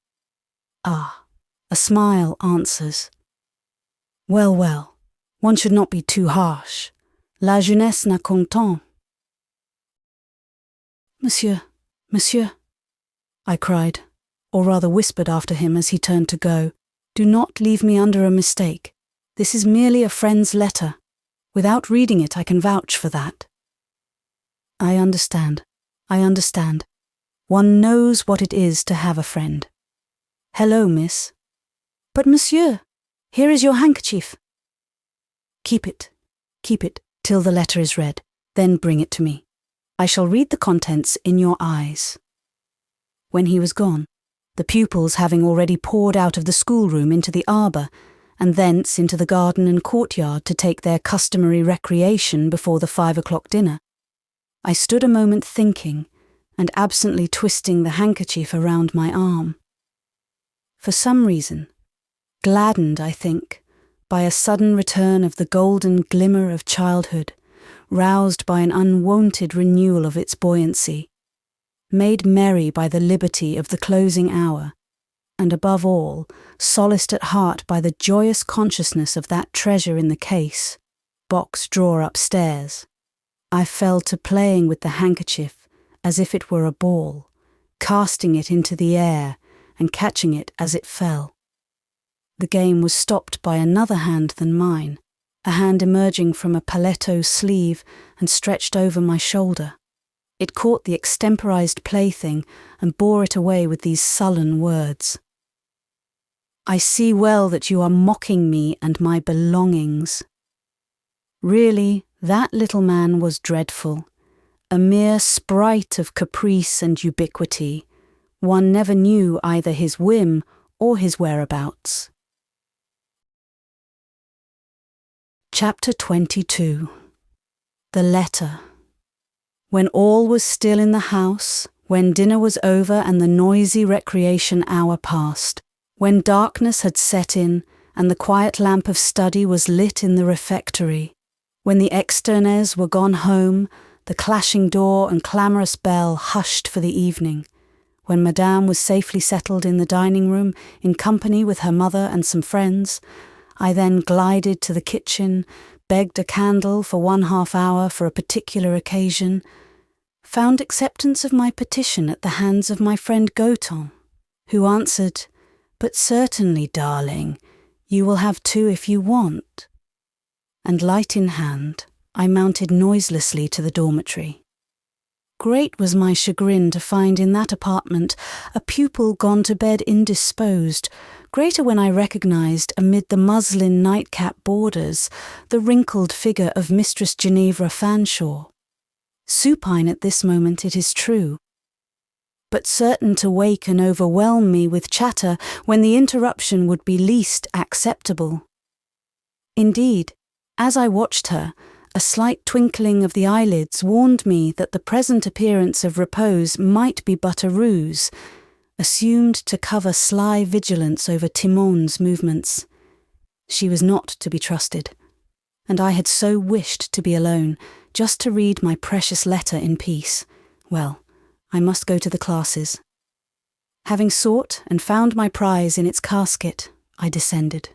Ah, a smile answers. Well, well, one should not be too harsh. La jeunesse n'a qu'un temps. "Monsieur, monsieur," I cried, or rather whispered after him as he turned to go, "do not leave me under a mistake. This is merely a friend's letter. Without reading it, I can vouch for that. I understand. One knows what it is to have a friend. Hello, miss. But monsieur, here is your handkerchief. Keep it till the letter is read, then bring it to me. I shall read the contents in your eyes. When he was gone, the pupils having already poured out of the schoolroom into the arbour, and thence into the garden and courtyard to take their customary recreation before the 5 o'clock dinner, I stood a moment thinking, and absently twisting the handkerchief around my arm. For some reason, gladdened, I think, by a sudden return of the golden glimmer of childhood, roused by an unwonted renewal of its buoyancy, made merry by the liberty of the closing hour, and above all, solaced at heart by the joyous consciousness of that treasure in the case, box drawer upstairs, I fell to playing with the handkerchief as if it were a ball, casting it into the air and catching it as it fell. The game was stopped by another hand than mine, a hand emerging from a paletto sleeve and stretched over my shoulder. It caught the extemporized plaything and bore it away with these sullen words. I see well that you are mocking me and my belongings. Really, that little man was dreadful, a mere sprite of caprice and ubiquity. One never knew either his whim or his whereabouts. Chapter 22. The Letter. When all was still in the house, when dinner was over and the noisy recreation hour past, when darkness had set in and the quiet lamp of study was lit in the refectory, when the externes were gone home, the clashing door and clamorous bell hushed for the evening, when Madame was safely settled in the dining-room in company with her mother and some friends, I then glided to the kitchen, begged a candle for 1/2 hour for a particular occasion, found acceptance of my petition at the hands of my friend Goton, who answered, "But certainly, darling, you will have 2 if you want." And light in hand, I mounted noiselessly to the dormitory. Great was my chagrin to find in that apartment a pupil gone to bed indisposed, greater when I recognised amid the muslin nightcap borders the wrinkled figure of Mistress Ginevra Fanshawe. Supine at this moment, it is true, but certain to wake and overwhelm me with chatter when the interruption would be least acceptable. Indeed, as I watched her, a slight twinkling of the eyelids warned me that the present appearance of repose might be but a ruse, assumed to cover sly vigilance over Timon's movements. She was not to be trusted, and I had so wished to be alone, just to read my precious letter in peace. Well, I must go to the classes. Having sought and found my prize in its casket, I descended.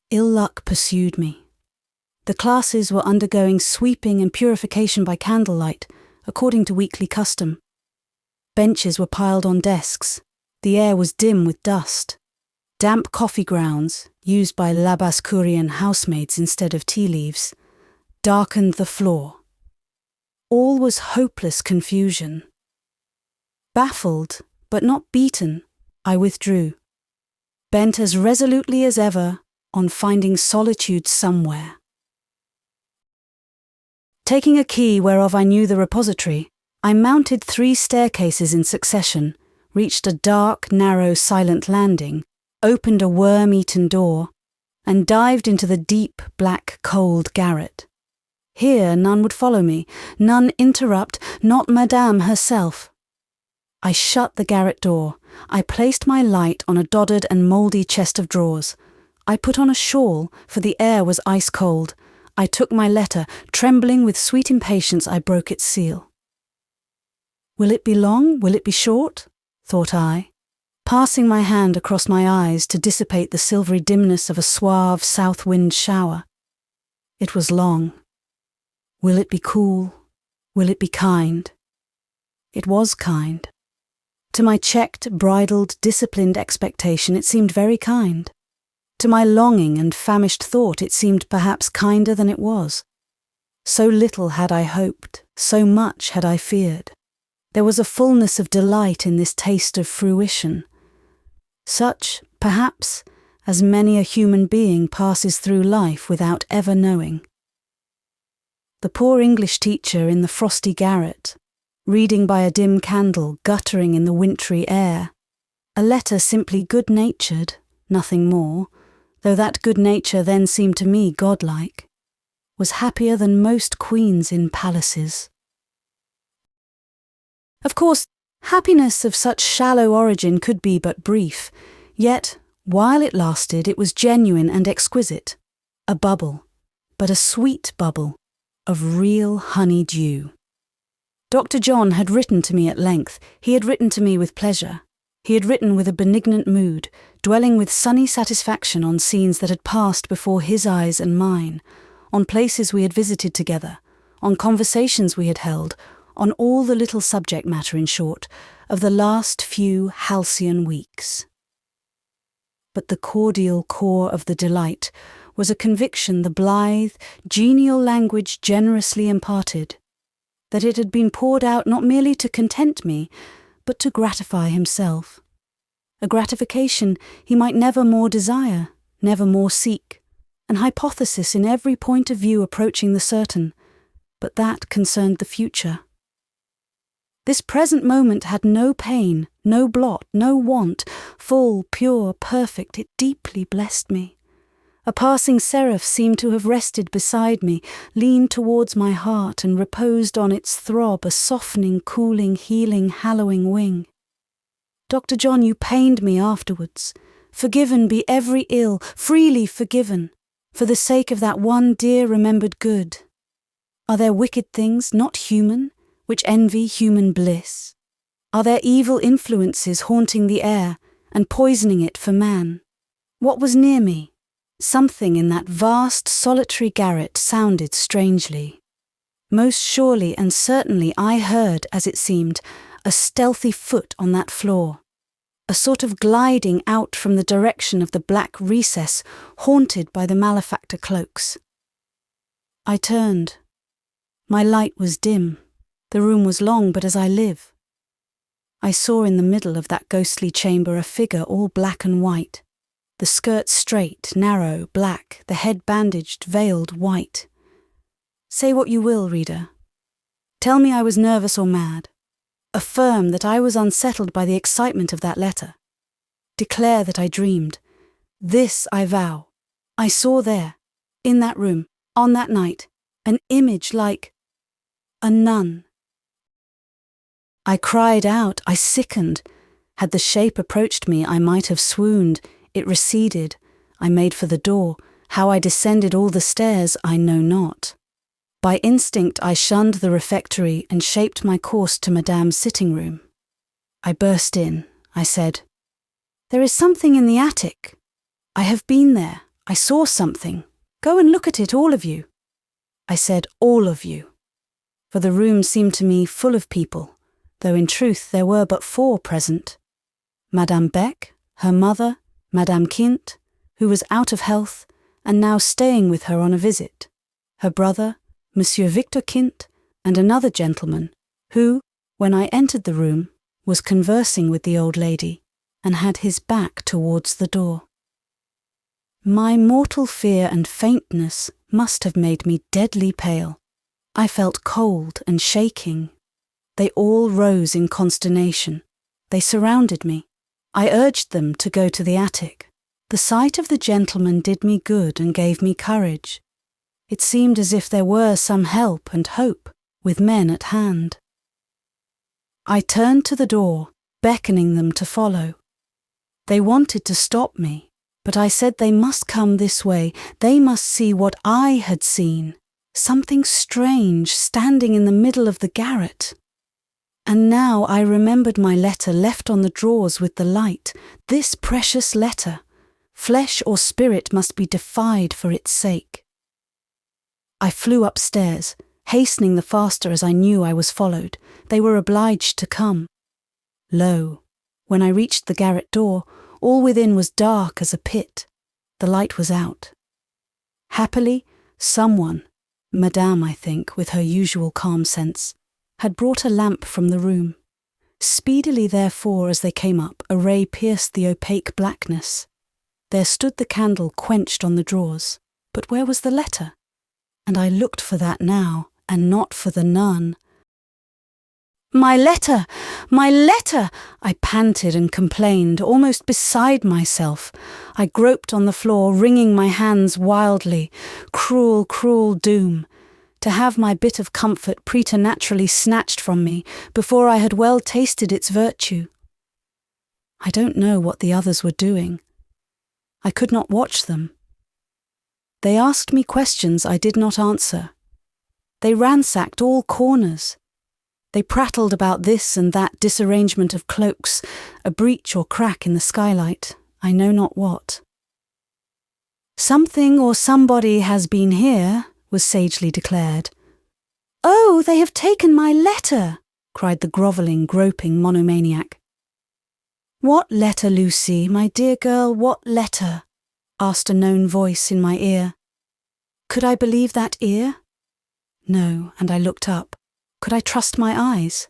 Ill luck pursued me. The classes were undergoing sweeping and purification by candlelight, according to weekly custom. Benches were piled on desks. The air was dim with dust. Damp coffee grounds, used by Labascourian housemaids instead of tea leaves, darkened the floor. All was hopeless confusion. Baffled, but not beaten, I withdrew, bent as resolutely as ever on finding solitude somewhere. Taking a key whereof I knew the repository, I mounted 3 staircases in succession, reached a dark, narrow, silent landing, opened a worm-eaten door, and dived into the deep, black, cold garret. Here none would follow me, none interrupt, not Madame herself. I shut the garret door. I placed my light on a doddered and mouldy chest of drawers. I put on a shawl, for the air was ice-cold. I took my letter. Trembling with sweet impatience, I broke its seal. Will it be long? Will it be short? Thought I, passing my hand across my eyes to dissipate the silvery dimness of a suave south wind shower. It was long. Will it be cool? Will it be kind? It was kind. To my checked, bridled, disciplined expectation, it seemed very kind. To my longing and famished thought it seemed perhaps kinder than it was. So little had I hoped, so much had I feared. There was a fullness of delight in this taste of fruition. Such, perhaps, as many a human being passes through life without ever knowing. The poor English teacher in the frosty garret, reading by a dim candle guttering in the wintry air, a letter simply good-natured, nothing more, though that good nature then seemed to me godlike, was happier than most queens in palaces. Of course, happiness of such shallow origin could be but brief, yet, while it lasted, it was genuine and exquisite, a bubble, but a sweet bubble, of real honey-dew. Dr. John had written to me at length. He had written to me with pleasure. He had written with a benignant mood, dwelling with sunny satisfaction on scenes that had passed before his eyes and mine, on places we had visited together, on conversations we had held, on all the little subject matter, in short, of the last few halcyon weeks. But the cordial core of the delight was a conviction the blithe, genial language generously imparted, that it had been poured out not merely to content me, but to gratify himself. A gratification he might never more desire, never more seek, an hypothesis in every point of view approaching the certain, but that concerned the future. This present moment had no pain, no blot, no want, full, pure, perfect, it deeply blessed me. A passing seraph seemed to have rested beside me, leaned towards my heart and reposed on its throb a softening, cooling, healing, hallowing wing. Dr. John, you pained me afterwards. Forgiven be every ill, freely forgiven, for the sake of that one dear remembered good. Are there wicked things, not human, which envy human bliss? Are there evil influences haunting the air and poisoning it for man? What was near me? Something in that vast solitary garret sounded strangely. Most surely and certainly I heard, as it seemed, a stealthy foot on that floor, a sort of gliding out from the direction of the black recess haunted by the malefactor cloaks. I turned. My light was dim. The room was long, but as I live. I saw in the middle of that ghostly chamber a figure all black and white, the skirt straight, narrow, black, the head bandaged, veiled, white. Say what you will, reader. Tell me I was nervous or mad. Affirm that I was unsettled by the excitement of that letter. Declare that I dreamed. This I vow. I saw there, in that room, on that night, an image like a nun. I cried out, I sickened. Had the shape approached me, I might have swooned. It receded. I made for the door. How I descended all the stairs, I know not. By instinct I shunned the refectory and shaped my course to Madame's sitting room. I burst in. I said, "There is something in the attic. I have been there. I saw something. Go and look at it, all of you." I said all of you, for the room seemed to me full of people, though in truth there were but 4 present. Madame Beck, her mother, Madame Kint, who was out of health and now staying with her on a visit, her brother, Monsieur Victor Kint, and another gentleman, who, when I entered the room, was conversing with the old lady and had his back towards the door. My mortal fear and faintness must have made me deadly pale. I felt cold and shaking. They all rose in consternation. They surrounded me. I urged them to go to the attic. The sight of the gentleman did me good and gave me courage. It seemed as if there were some help and hope with men at hand. I turned to the door, beckoning them to follow. They wanted to stop me, but I said they must come this way. They must see what I had seen, something strange standing in the middle of the garret. And now I remembered my letter left on the drawers with the light, this precious letter. Flesh or spirit must be defied for its sake. I flew upstairs, hastening the faster as I knew I was followed. They were obliged to come. Lo, when I reached the garret door, all within was dark as a pit. The light was out. Happily, someone, Madame, I think, with her usual calm sense, had brought a lamp from the room. Speedily, therefore, as they came up, a ray pierced the opaque blackness. There stood the candle quenched on the drawers. But where was the letter? And I looked for that now, and not for the nun. "My letter! My letter!" I panted and complained, almost beside myself. I groped on the floor, wringing my hands wildly. Cruel, cruel doom! To have my bit of comfort preternaturally snatched from me before I had well tasted its virtue. I don't know what the others were doing. I could not watch them. They asked me questions I did not answer. They ransacked all corners. They prattled about this and that disarrangement of cloaks, a breach or crack in the skylight, I know not what. "Something or somebody has been here," was sagely declared. "Oh, they have taken my letter!" cried the grovelling, groping monomaniac. "What letter, Lucy, my dear girl, what letter?" asked a known voice in my ear. Could I believe that ear? No, and I looked up. Could I trust my eyes?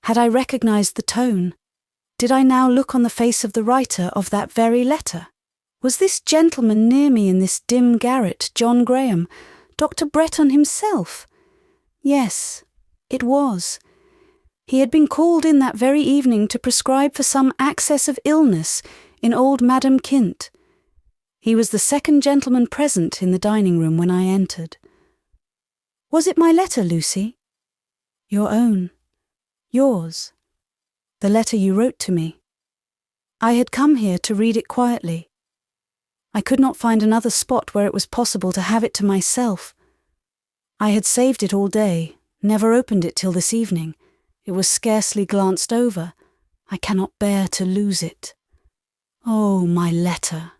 Had I recognized the tone? Did I now look on the face of the writer of that very letter? Was this gentleman near me in this dim garret John Graham, Dr. Bretton himself? Yes, it was. He had been called in that very evening to prescribe for some access of illness in old Madame Kint. He was the second gentleman present in the dining-room when I entered. Was it my letter, Lucy? Your own. Yours. The letter you wrote to me. I had come here to read it quietly. I could not find another spot where it was possible to have it to myself. I had saved it all day, never opened it till this evening. It was scarcely glanced over. I cannot bear to lose it. Oh, my letter.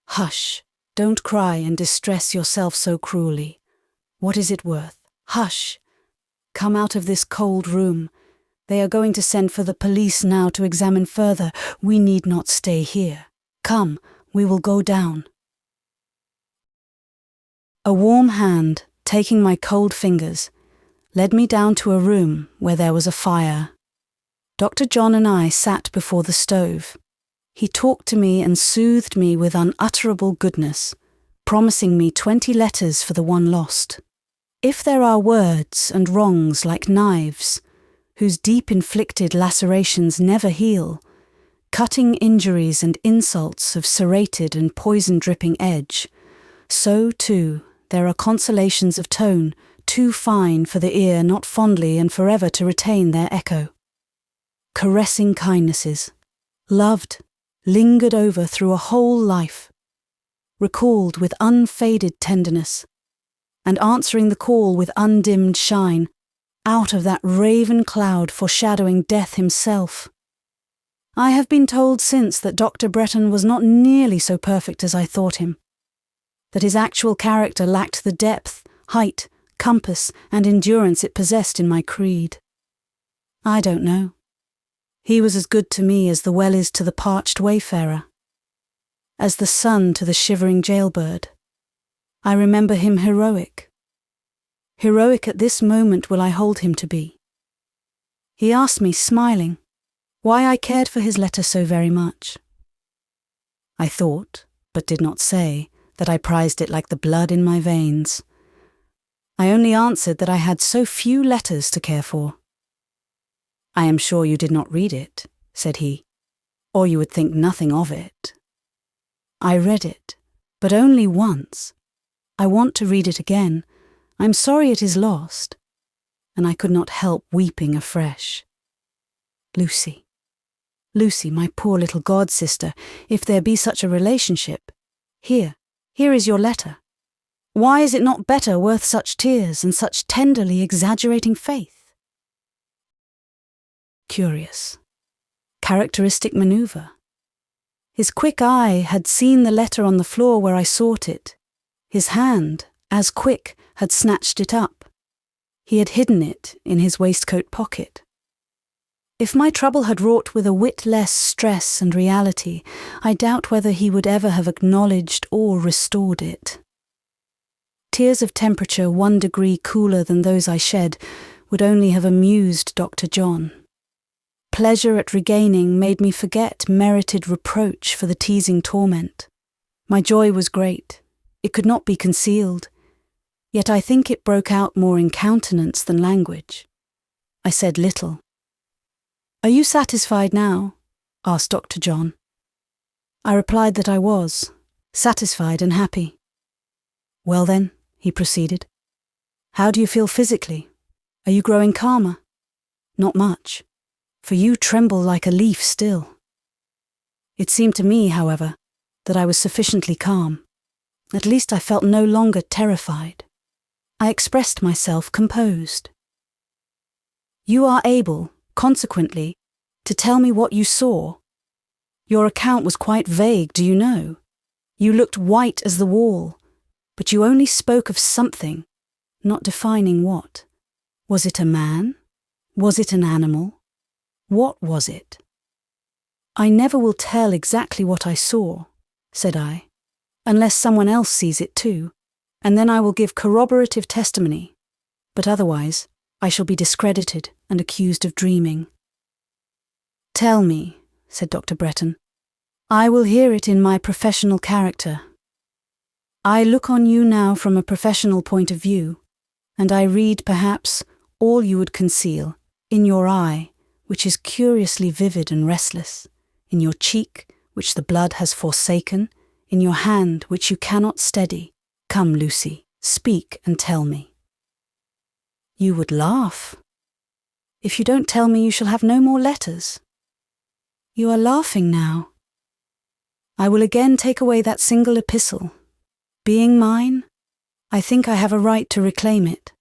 Hush, don't cry and distress yourself so cruelly. What is it worth? Hush. Come out of this cold room. They are going to send for the police now to examine further. We need not stay here. Come, we will go down. A warm hand, taking my cold fingers, led me down to a room where there was a fire. Dr. John and I sat before the stove. He talked to me and soothed me with unutterable goodness, promising me 20 letters for the one lost. If there are words and wrongs like knives, whose deep-inflicted lacerations never heal, cutting injuries and insults of serrated and poison-dripping edge, so, too, there are consolations of tone too fine for the ear not fondly and forever to retain their echo. Caressing kindnesses, loved, lingered over through a whole life, recalled with unfaded tenderness, and answering the call with undimmed shine, out of that raven cloud foreshadowing death himself. I have been told since that Dr. Bretton was not nearly so perfect as I thought him, that his actual character lacked the depth, height, compass, and endurance it possessed in my creed. I don't know. He was as good to me as the well is to the parched wayfarer, as the sun to the shivering jailbird. I remember him heroic. Heroic at this moment will I hold him to be. He asked me, smiling, why I cared for his letter so very much. I thought, but did not say, that I prized it like the blood in my veins. I only answered that I had so few letters to care for. I am sure you did not read it, said he, or you would think nothing of it. I read it, but only once. I want to read it again. I am sorry it is lost. And I could not help weeping afresh. Lucy, Lucy, my poor little god-sister, if there be such a relationship, here is your letter. Why is it not better worth such tears and such tenderly exaggerating faith? Curious. Characteristic manoeuvre. His quick eye had seen the letter on the floor where I sought it. His hand, as quick, had snatched it up. He had hidden it in his waistcoat pocket. If my trouble had wrought with a whit less stress and reality, I doubt whether he would ever have acknowledged or restored it. Tears of temperature 1 degree cooler than those I shed would only have amused Dr. John. Pleasure at regaining made me forget merited reproach for the teasing torment. My joy was great. It could not be concealed. Yet I think it broke out more in countenance than language. I said little. "Are you satisfied now?" asked Dr. John. I replied that I was, satisfied and happy. "Well then," he proceeded, "how do you feel physically? Are you growing calmer?" "Not much, for you tremble like a leaf still." It seemed to me, however, that I was sufficiently calm. At least I felt no longer terrified. I expressed myself composed. "You are able, consequently, to tell me what you saw. Your account was quite vague, do you know? You looked white as the wall, but you only spoke of something, not defining what. Was it a man? Was it an animal? What was it?" "I never will tell exactly what I saw," said I, "unless someone else sees it too, and then I will give corroborative testimony, but otherwise I shall be discredited and accused of dreaming." "Tell me," said Dr. Bretton. "I will hear it in my professional character. I look on you now from a professional point of view, and I read, perhaps, all you would conceal, in your eye, which is curiously vivid and restless, in your cheek, which the blood has forsaken, in your hand, which you cannot steady. Come, Lucy, speak and tell me." "You would laugh." "If you don't tell me, you shall have no more letters." "You are laughing now." "I will again take away that single epistle. Being mine, I think I have a right to reclaim it."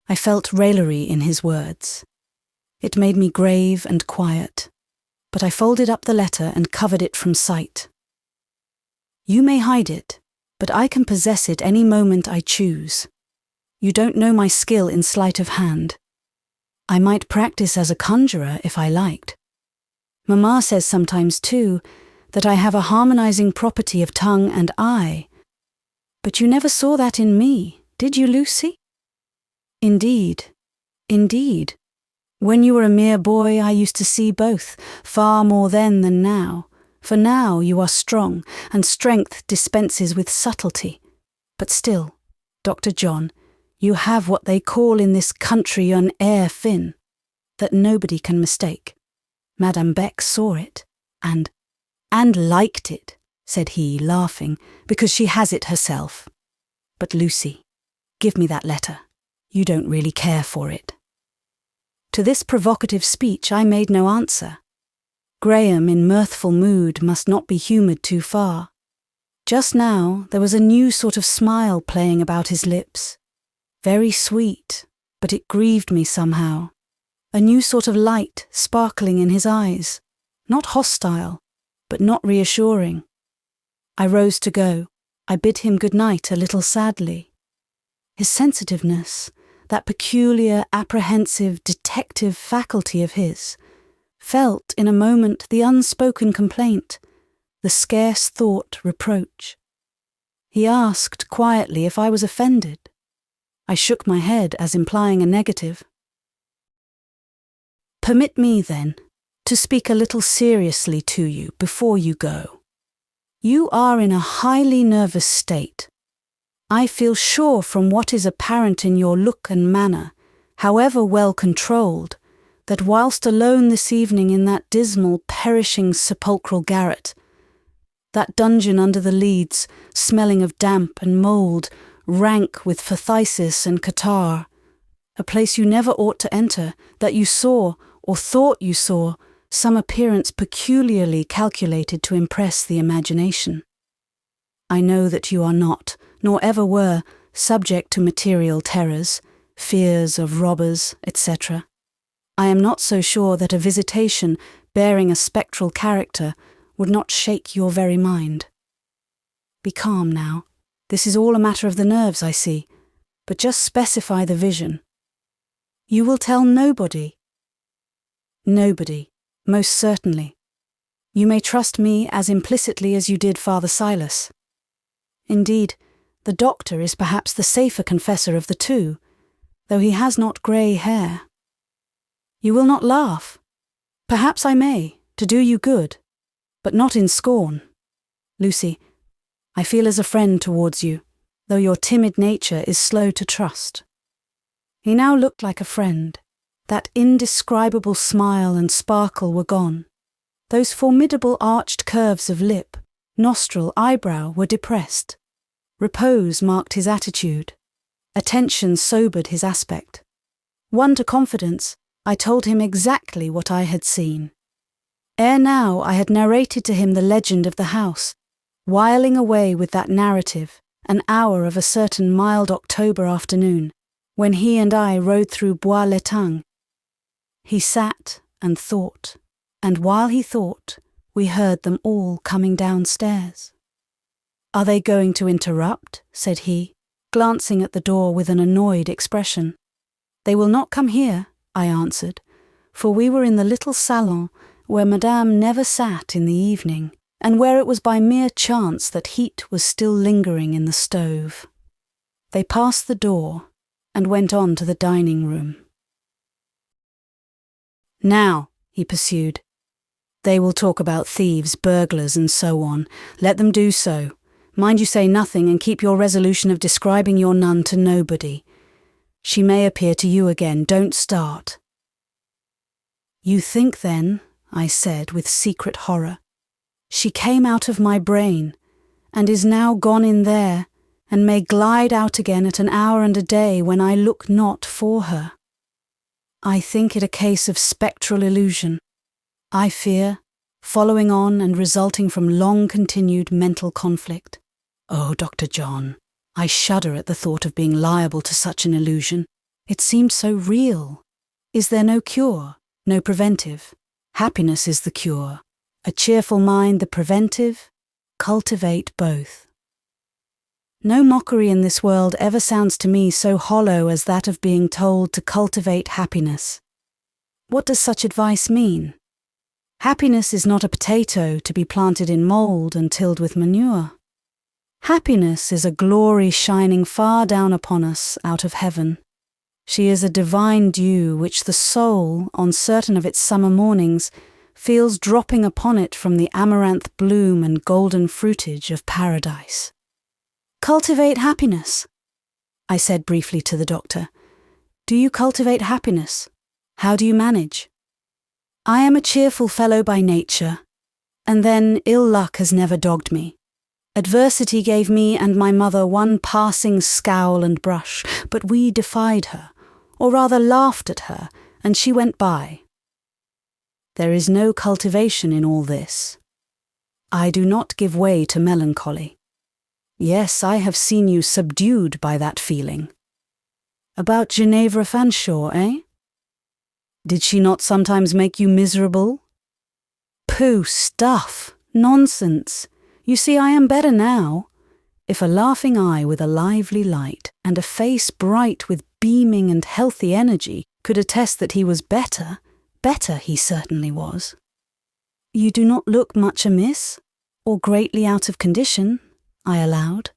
I felt raillery in his words. It made me grave and quiet, but I folded up the letter and covered it from sight. "You may hide it, but I can possess it any moment I choose. You don't know my skill in sleight of hand. I might practice as a conjurer if I liked. Mamma says sometimes, too, that I have a harmonizing property of tongue and eye. But you never saw that in me, did you, Lucy?" "Indeed, indeed. When you were a mere boy, I used to see both, far more then than now. For now you are strong, and strength dispenses with subtlety. But still, Dr. John, you have what they call in this country an air fin, that nobody can mistake. Madame Beck saw it, and liked it," said he, laughing, "because she has it herself. But Lucy, give me that letter. You don't really care for it." To this provocative speech I made no answer. Graham, in mirthful mood, must not be humoured too far. Just now there was a new sort of smile playing about his lips. Very sweet, but it grieved me somehow. A new sort of light sparkling in his eyes, not hostile, but not reassuring. I rose to go. I bid him good night a little sadly. His sensitiveness, that peculiar, apprehensive, detective faculty of his, felt in a moment the unspoken complaint, the scarce thought reproach. He asked quietly if I was offended. I shook my head as implying a negative. "Permit me, then, to speak a little seriously to you before you go. You are in a highly nervous state. I feel sure from what is apparent in your look and manner, however well controlled, that whilst alone this evening in that dismal, perishing sepulchral garret, that dungeon under the leads, smelling of damp and mould, rank with phthisis and catarrh, a place you never ought to enter, that you saw, or thought you saw, some appearance peculiarly calculated to impress the imagination. I know that you are not, nor ever were, subject to material terrors, fears of robbers, etc. I am not so sure that a visitation bearing a spectral character would not shake your very mind. Be calm now. This is all a matter of the nerves, I see, but just specify the vision. You will tell nobody? Nobody, most certainly. You may trust me as implicitly as you did Father Silas. Indeed, the doctor is perhaps the safer confessor of the two, though he has not grey hair. You will not laugh. Perhaps I may, to do you good, but not in scorn. Lucy, I feel as a friend towards you, though your timid nature is slow to trust. He now looked like a friend. That indescribable smile and sparkle were gone. Those formidable arched curves of lip, nostril, eyebrow were depressed. Repose marked his attitude. Attention sobered his aspect. Won to confidence, I told him exactly what I had seen. Ere now I had narrated to him the legend of the house, whiling away with that narrative an hour of a certain mild October afternoon, when he and I rode through Bois-l'Etang. He sat and thought, and while he thought, we heard them all coming downstairs. "Are they going to interrupt?" said he, glancing at the door with an annoyed expression. "They will not come here," I answered, for we were in the little salon where Madame never sat in the evening, and where it was by mere chance that heat was still lingering in the stove. They passed the door and went on to the dining room. "Now," he pursued, "they will talk about thieves, burglars, and so on. Let them do so. Mind you say nothing, and keep your resolution of describing your nun to nobody. She may appear to you again. Don't start." "You think then," I said with secret horror, "she came out of my brain, and is now gone in there, and may glide out again at an hour and a day when I look not for her. I think it a case of spectral illusion. I fear, following on and resulting from long-continued mental conflict. Oh, Dr. John, I shudder at the thought of being liable to such an illusion. It seemed so real. Is there no cure, no preventive? Happiness is the cure. A cheerful mind the preventive. Cultivate both." No mockery in this world ever sounds to me so hollow as that of being told to cultivate happiness. What does such advice mean? Happiness is not a potato to be planted in mould and tilled with manure. Happiness is a glory shining far down upon us out of heaven. She is a divine dew which the soul, on certain of its summer mornings, feels dropping upon it from the amaranth bloom and golden fruitage of paradise. "Cultivate happiness," I said briefly to the doctor. "Do you cultivate happiness? How do you manage?" "I am a cheerful fellow by nature, and then ill luck has never dogged me. Adversity gave me and my mother one passing scowl and brush, but we defied her, or rather laughed at her, and she went by. There is no cultivation in all this. I do not give way to melancholy. Yes, I have seen you subdued by that feeling. About Ginevra Fanshawe, eh? Did she not sometimes make you miserable? Pooh, stuff, nonsense. You see, I am better now. If a laughing eye with a lively light, and a face bright with beaming and healthy energy, could attest that he was better he certainly was. You do not look much amiss, or greatly out of condition, I allowed.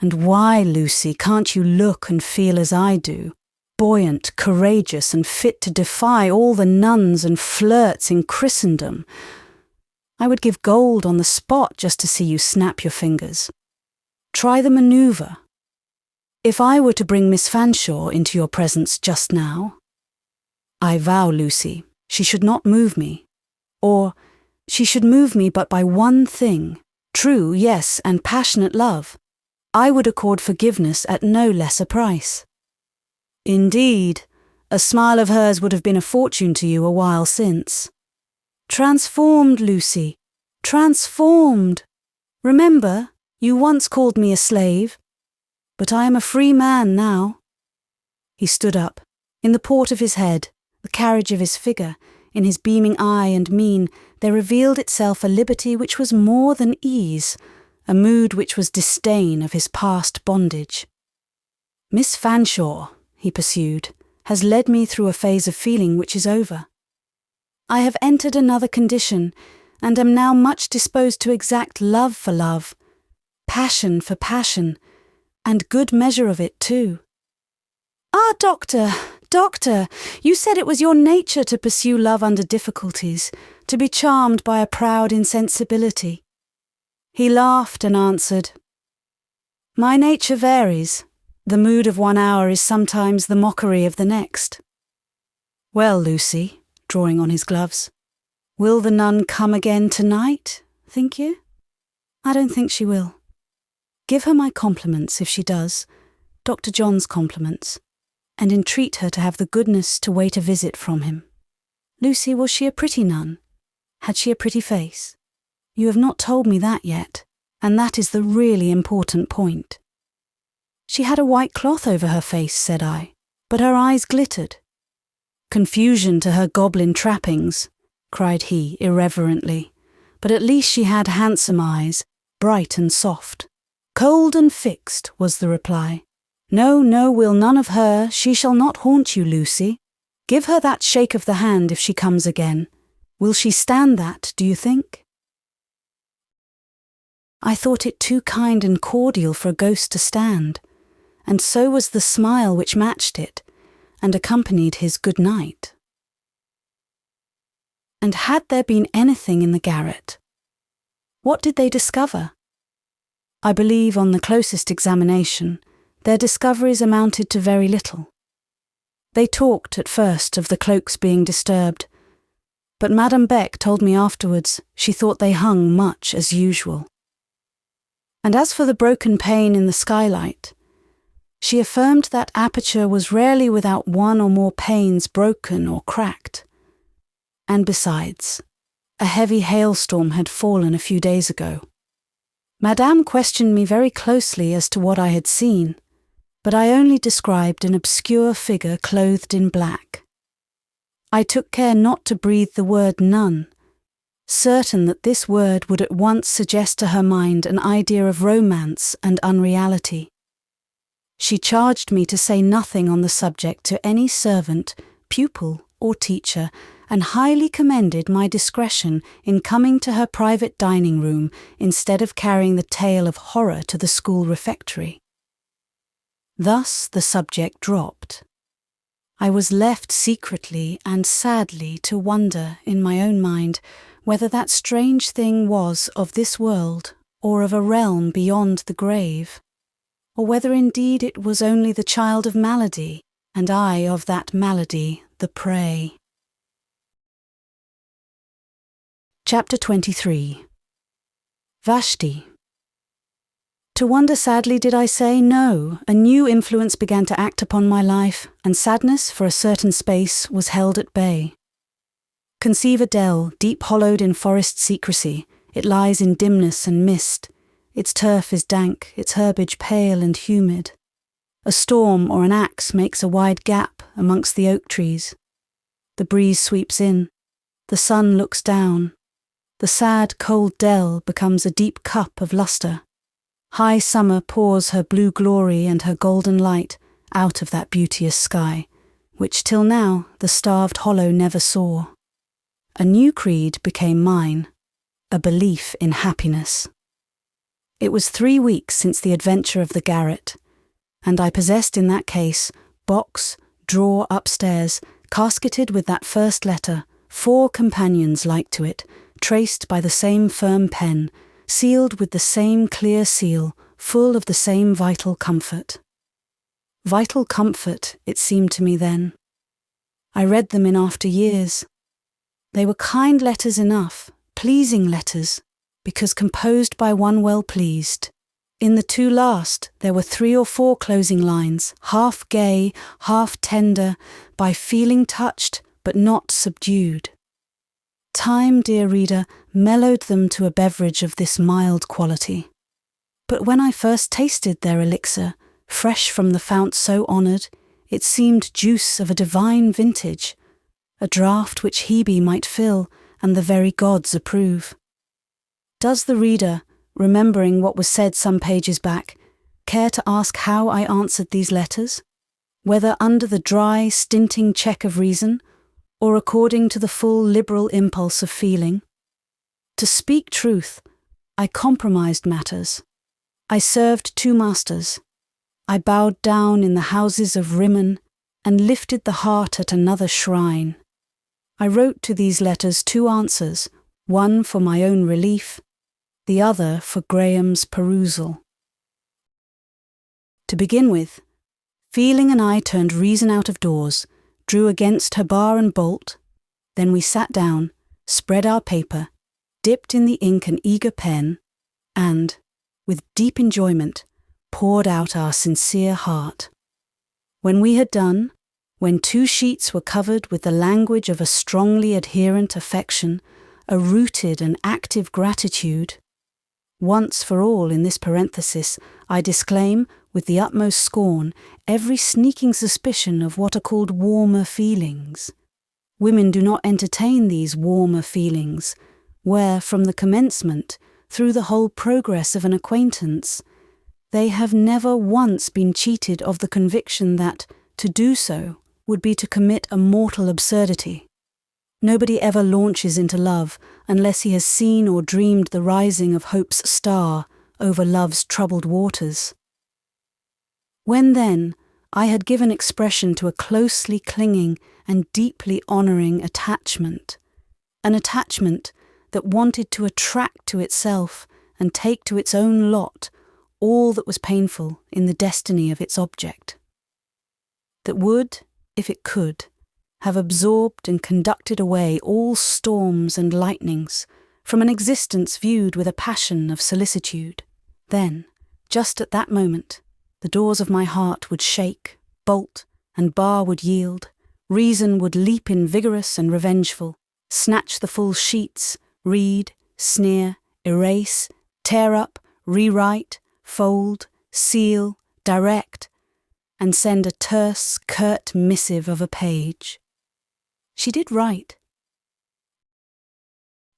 And why, Lucy, can't you look and feel as I do, buoyant, courageous, and fit to defy all the nuns and flirts in Christendom? I would give gold on the spot just to see you snap your fingers. Try the manoeuvre. If I were to bring Miss Fanshawe into your presence just now, I vow, Lucy, she should not move me. Or she should move me but by one thing, true, yes, and passionate love. I would accord forgiveness at no less a price. Indeed, a smile of hers would have been a fortune to you a while since. Transformed, Lucy, transformed. Remember, you once called me a slave, but I am a free man now. He stood up. In the port of his head, the carriage of his figure, in his beaming eye and mien, there revealed itself a liberty which was more than ease, a mood which was disdain of his past bondage. Miss Fanshawe, he pursued, has led me through a phase of feeling which is over. I have entered another condition, and am now much disposed to exact love for love, passion for passion, and good measure of it too. Ah, Doctor, you said it was your nature to pursue love under difficulties, to be charmed by a proud insensibility. He laughed and answered, My nature varies. The mood of one hour is sometimes the mockery of the next. Well, Lucy, drawing on his gloves, will the nun come again tonight, think you? I don't think she will. Give her my compliments if she does, Dr. John's compliments, and entreat her to have the goodness to wait a visit from him. Lucy, was she a pretty nun? Had she a pretty face? You have not told me that yet, and that is the really important point. She had a white cloth over her face, said I, but her eyes glittered. Confusion to her goblin trappings, cried he irreverently, but at least she had handsome eyes, bright and soft. Cold and fixed, was the reply. No, will none of her, she shall not haunt you, Lucy. Give her that shake of the hand if she comes again. Will she stand that, do you think? I thought it too kind and cordial for a ghost to stand, and so was the smile which matched it, and accompanied his good night. And had there been anything in the garret? What did they discover? I believe on the closest examination, their discoveries amounted to very little. They talked at first of the cloaks being disturbed, but Madame Beck told me afterwards she thought they hung much as usual. And as for the broken pane in the skylight, she affirmed that aperture was rarely without one or more panes broken or cracked. And besides, a heavy hailstorm had fallen a few days ago. Madame questioned me very closely as to what I had seen, but I only described an obscure figure clothed in black. I took care not to breathe the word nun, certain that this word would at once suggest to her mind an idea of romance and unreality. She charged me to say nothing on the subject to any servant, pupil, or teacher, and highly commended my discretion in coming to her private dining room instead of carrying the tale of horror to the school refectory. Thus the subject dropped. I was left secretly and sadly to wonder in my own mind whether that strange thing was of this world or of a realm beyond the grave, or whether indeed it was only the child of malady, and I of that malady the prey. Chapter 23. Vashti. To wonder sadly, did I say? No, a new influence began to act upon my life, and sadness for a certain space was held at bay. Conceive a dell, deep hollowed in forest secrecy. It lies in dimness and mist. Its turf is dank, its herbage pale and humid. A storm or an axe makes a wide gap amongst the oak trees. The breeze sweeps in. The sun looks down. The sad, cold dell becomes a deep cup of lustre. High summer pours her blue glory and her golden light out of that beauteous sky, which till now the starved hollow never saw. A new creed became mine, a belief in happiness. It was 3 weeks since the adventure of the garret, and I possessed in that case box, drawer upstairs, casketed with that first letter, 4 companions like to it, traced by the same firm pen, sealed with the same clear seal, full of the same vital comfort. Vital comfort, it seemed to me then. I read them in after years. They were kind letters enough, pleasing letters, because composed by one well pleased. In the 2 last there were 3 or 4 closing lines, half gay, half tender, by feeling touched but not subdued. Time, dear reader, mellowed them to a beverage of this mild quality. But when I first tasted their elixir, fresh from the fount so honoured, it seemed juice of a divine vintage, a draught which Hebe might fill and the very gods approve. Does the reader, remembering what was said some pages back, care to ask how I answered these letters? whether under the dry, stinting check of reason, or according to the full liberal impulse of feeling. To speak truth, I compromised matters. I served two masters. I bowed down in the houses of Rimmon and lifted the heart at another shrine. I wrote to these letters two answers, one for my own relief, the other for Graham's perusal. To begin with, Feeling and I turned reason out of doors, drew against her bar and bolt. Then we sat down, spread our paper, dipped in the ink an eager pen, and, with deep enjoyment, poured out our sincere heart. When we had done, when two sheets were covered with the language of a strongly adherent affection, a rooted and active gratitude, once for all in this parenthesis, I disclaim, with the utmost scorn, every sneaking suspicion of what are called warmer feelings. Women do not entertain these warmer feelings, where, from the commencement, through the whole progress of an acquaintance, they have never once been cheated of the conviction that, to do so, would be to commit a mortal absurdity. Nobody ever launches into love unless he has seen or dreamed the rising of hope's star over love's troubled waters. When then I had given expression to a closely clinging and deeply honouring attachment, an attachment that wanted to attract to itself and take to its own lot all that was painful in the destiny of its object, that would, if it could, have absorbed and conducted away all storms and lightnings from an existence viewed with a passion of solicitude, then, just at that moment, the doors of my heart would shake, bolt, and bar would yield, reason would leap in vigorous and revengeful, snatch the full sheets, read, sneer, erase, tear up, rewrite, fold, seal, direct, and send a terse, curt missive of a page. She did write.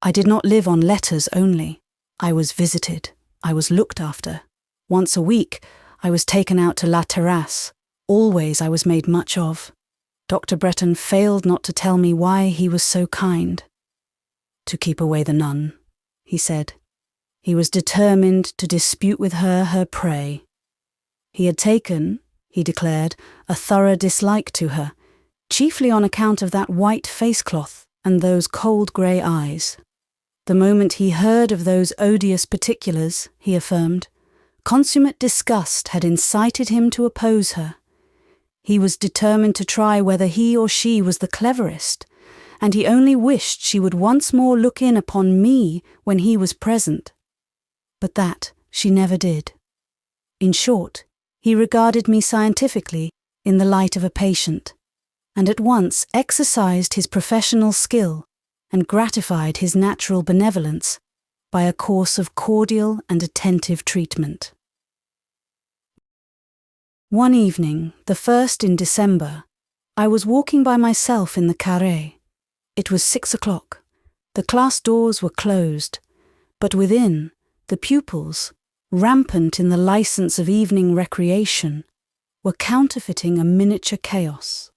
I did not live on letters only. I was visited. I was looked after. Once a week, I was taken out to La Terrasse. Always I was made much of. Dr. Bretton failed not to tell me why he was so kind. To keep away the nun, he said. He was determined to dispute with her prey. He had taken, he declared, a thorough dislike to her, chiefly on account of that white face-cloth and those cold grey eyes. The moment he heard of those odious particulars, he affirmed, consummate disgust had incited him to oppose her. He was determined to try whether he or she was the cleverest, and he only wished she would once more look in upon me when he was present. But that she never did. In short, he regarded me scientifically in the light of a patient, and at once exercised his professional skill and gratified his natural benevolence by a course of cordial and attentive treatment. One evening, the 1st in December, I was walking by myself in the carré. It was 6 o'clock. The class doors were closed, but within, the pupils, rampant in the license of evening recreation, were counterfeiting a miniature chaos.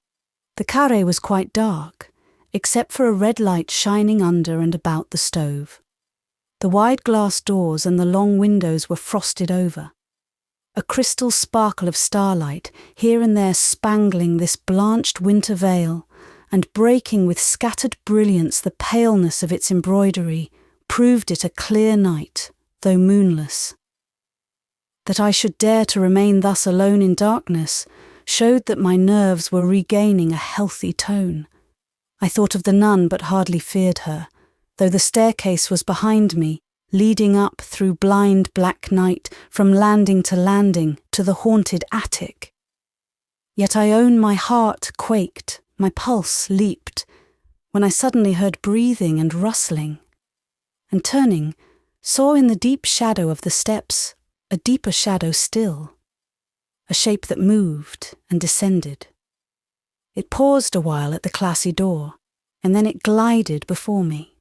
The carré was quite dark, except for a red light shining under and about the stove. The wide glass doors and the long windows were frosted over. A crystal sparkle of starlight, here and there spangling this blanched winter veil, and breaking with scattered brilliance the paleness of its embroidery, proved it a clear night, though moonless. That I should dare to remain thus alone in darkness showed that my nerves were regaining a healthy tone. I thought of the nun but hardly feared her, though the staircase was behind me, leading up through blind black night from landing to the haunted attic. Yet I own my heart quaked, my pulse leaped, when I suddenly heard breathing and rustling, and turning, saw in the deep shadow of the steps a deeper shadow still, a shape that moved and descended. It paused a while at the classy door, and then it glided before me.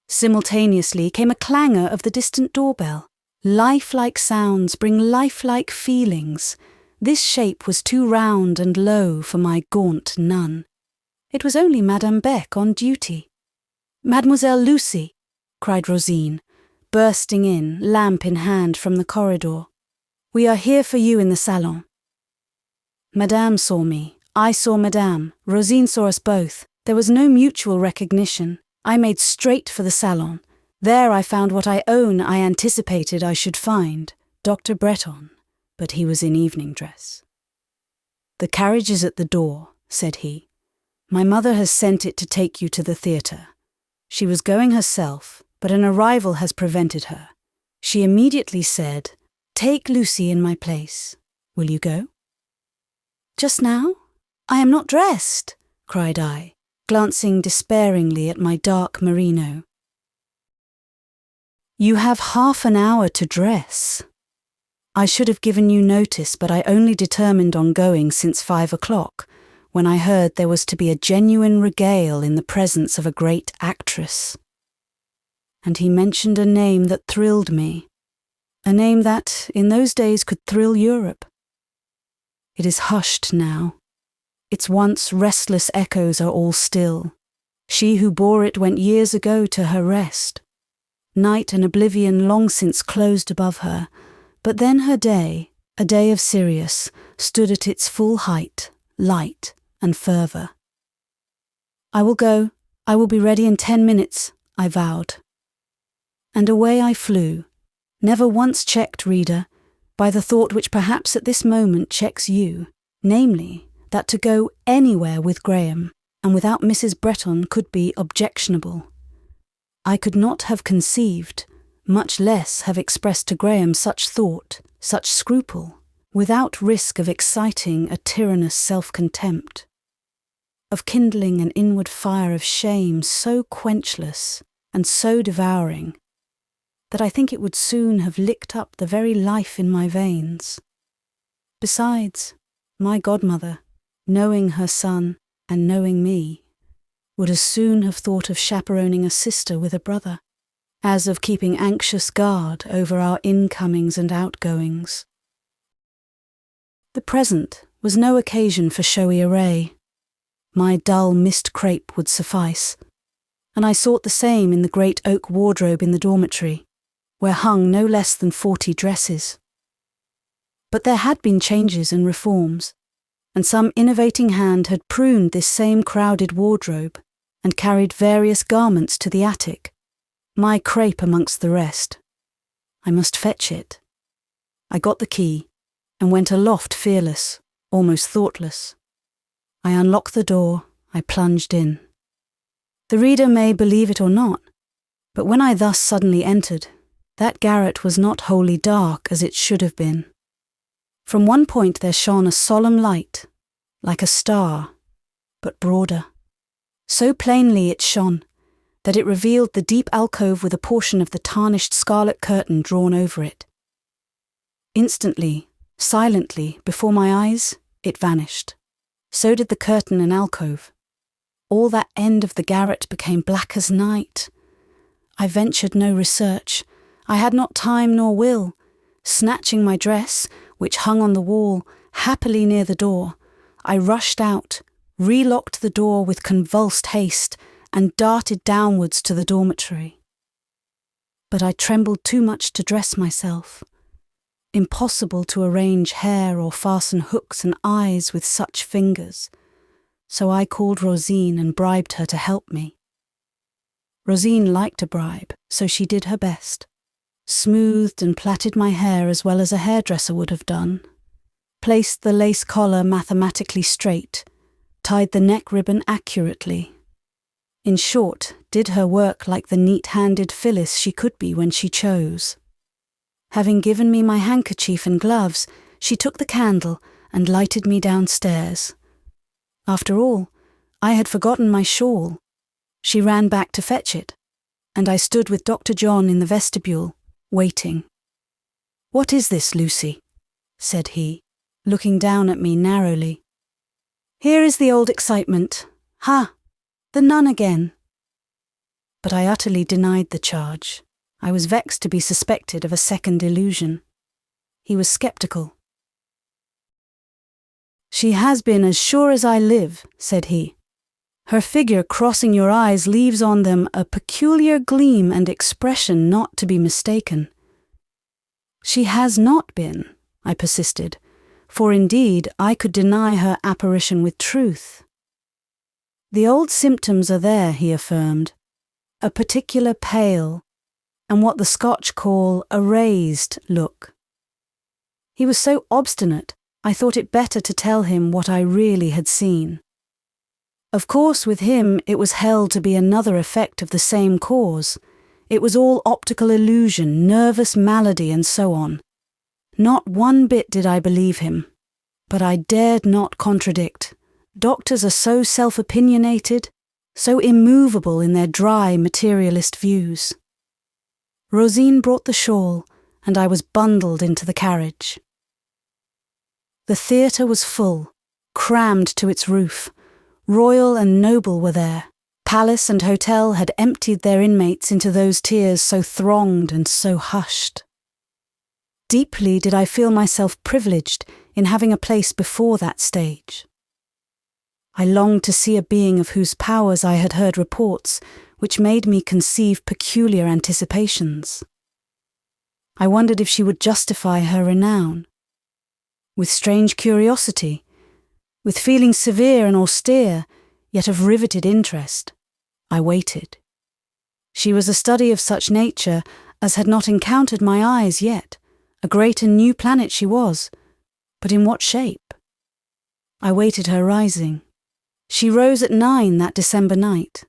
Simultaneously came a clangour of the distant doorbell. Lifelike sounds bring lifelike feelings. This shape was too round and low for my gaunt nun. It was only Madame Beck on duty. "Mademoiselle Lucy," cried Rosine, bursting in, lamp in hand from the corridor. "We are here for you in the salon." Madame saw me. I saw Madame. Rosine saw us both. There was no mutual recognition. I made straight for the salon. There I found what I anticipated I should find, Dr. Bretton, but he was in evening dress. "The carriage is at the door," said he. "My mother has sent it to take you to the theatre. She was going herself, but an arrival has prevented her. She immediately said, 'Take Lucy in my place. Will you go?'" "Just now? I am not dressed," cried I, glancing despairingly at my dark merino. "You have half an hour to dress. I should have given you notice, but I only determined on going since 5 o'clock, when I heard there was to be a genuine regale in the presence of a great actress." And he mentioned a name that thrilled me, a name that, in those days, could thrill Europe. It is hushed now. Its once restless echoes are all still. She who bore it went years ago to her rest. Night and oblivion long since closed above her, but then her day, a day of Sirius, stood at its full height, light and fervour. "I will go. I will be ready in 10 minutes, I vowed. And away I flew, never once checked, reader, by the thought which perhaps at this moment checks you, namely, that to go anywhere with Graham and without Mrs. Bretton could be objectionable. I could not have conceived, much less have expressed to Graham such thought, such scruple, without risk of exciting a tyrannous self-contempt, of kindling an inward fire of shame so quenchless and so devouring, that I think it would soon have licked up the very life in my veins. Besides, my godmother, knowing her son and knowing me, would as soon have thought of chaperoning a sister with a brother, as of keeping anxious guard over our incomings and outgoings. The present was no occasion for showy array. My dull mist crepe would suffice, and I sought the same in the great oak wardrobe in the dormitory, where hung no less than 40 dresses. But there had been changes and reforms, and some innovating hand had pruned this same crowded wardrobe and carried various garments to the attic, my crepe amongst the rest. I must fetch it. I got the key and went aloft fearless, almost thoughtless. I unlocked the door, I plunged in. The reader may believe it or not, but when I thus suddenly entered, that garret was not wholly dark as it should have been. From one point there shone a solemn light, like a star, but broader. So plainly it shone, that it revealed the deep alcove with a portion of the tarnished scarlet curtain drawn over it. Instantly, silently, before my eyes, it vanished. So did the curtain and alcove. All that end of the garret became black as night. I ventured no research. I had not time nor will. Snatching my dress, which hung on the wall, happily near the door, I rushed out, relocked the door with convulsed haste, and darted downwards to the dormitory. But I trembled too much to dress myself. Impossible to arrange hair or fasten hooks and eyes with such fingers, so I called Rosine and bribed her to help me. Rosine liked a bribe, so she did her best, smoothed and plaited my hair as well as a hairdresser would have done, placed the lace collar mathematically straight, tied the neck ribbon accurately. In short, did her work like the neat-handed Phyllis she could be when she chose. Having given me my handkerchief and gloves, she took the candle and lighted me downstairs. After all, I had forgotten my shawl. She ran back to fetch it, and I stood with Dr. John in the vestibule, waiting. "What is this, Lucy?" said he, looking down at me narrowly. "Here is the old excitement. Ha! The nun again." But I utterly denied the charge. I was vexed to be suspected of a second illusion. He was sceptical. "She has been as sure as I live," said he. "Her figure crossing your eyes leaves on them a peculiar gleam and expression not to be mistaken." "She has not been," I persisted, for indeed I could deny her apparition with truth. "The old symptoms are there," he affirmed, "a particular pale, and what the Scotch call a raised look." He was so obstinate, I thought it better to tell him what I really had seen. Of course, with him it was held to be another effect of the same cause. It was all optical illusion, nervous malady, and so on. Not one bit did I believe him, but I dared not contradict. Doctors are so self-opinionated, so immovable in their dry materialist views. Rosine brought the shawl, and I was bundled into the carriage. The theatre was full, crammed to its roof. Royal and noble were there. Palace and hotel had emptied their inmates into those tiers so thronged and so hushed. Deeply did I feel myself privileged in having a place before that stage. I longed to see a being of whose powers I had heard reports, which made me conceive peculiar anticipations. I wondered if she would justify her renown. With strange curiosity, with feelings severe and austere, yet of riveted interest, I waited. She was a study of such nature as had not encountered my eyes yet. A great and new planet she was, but in what shape? I waited her rising. She rose at 9 that December night.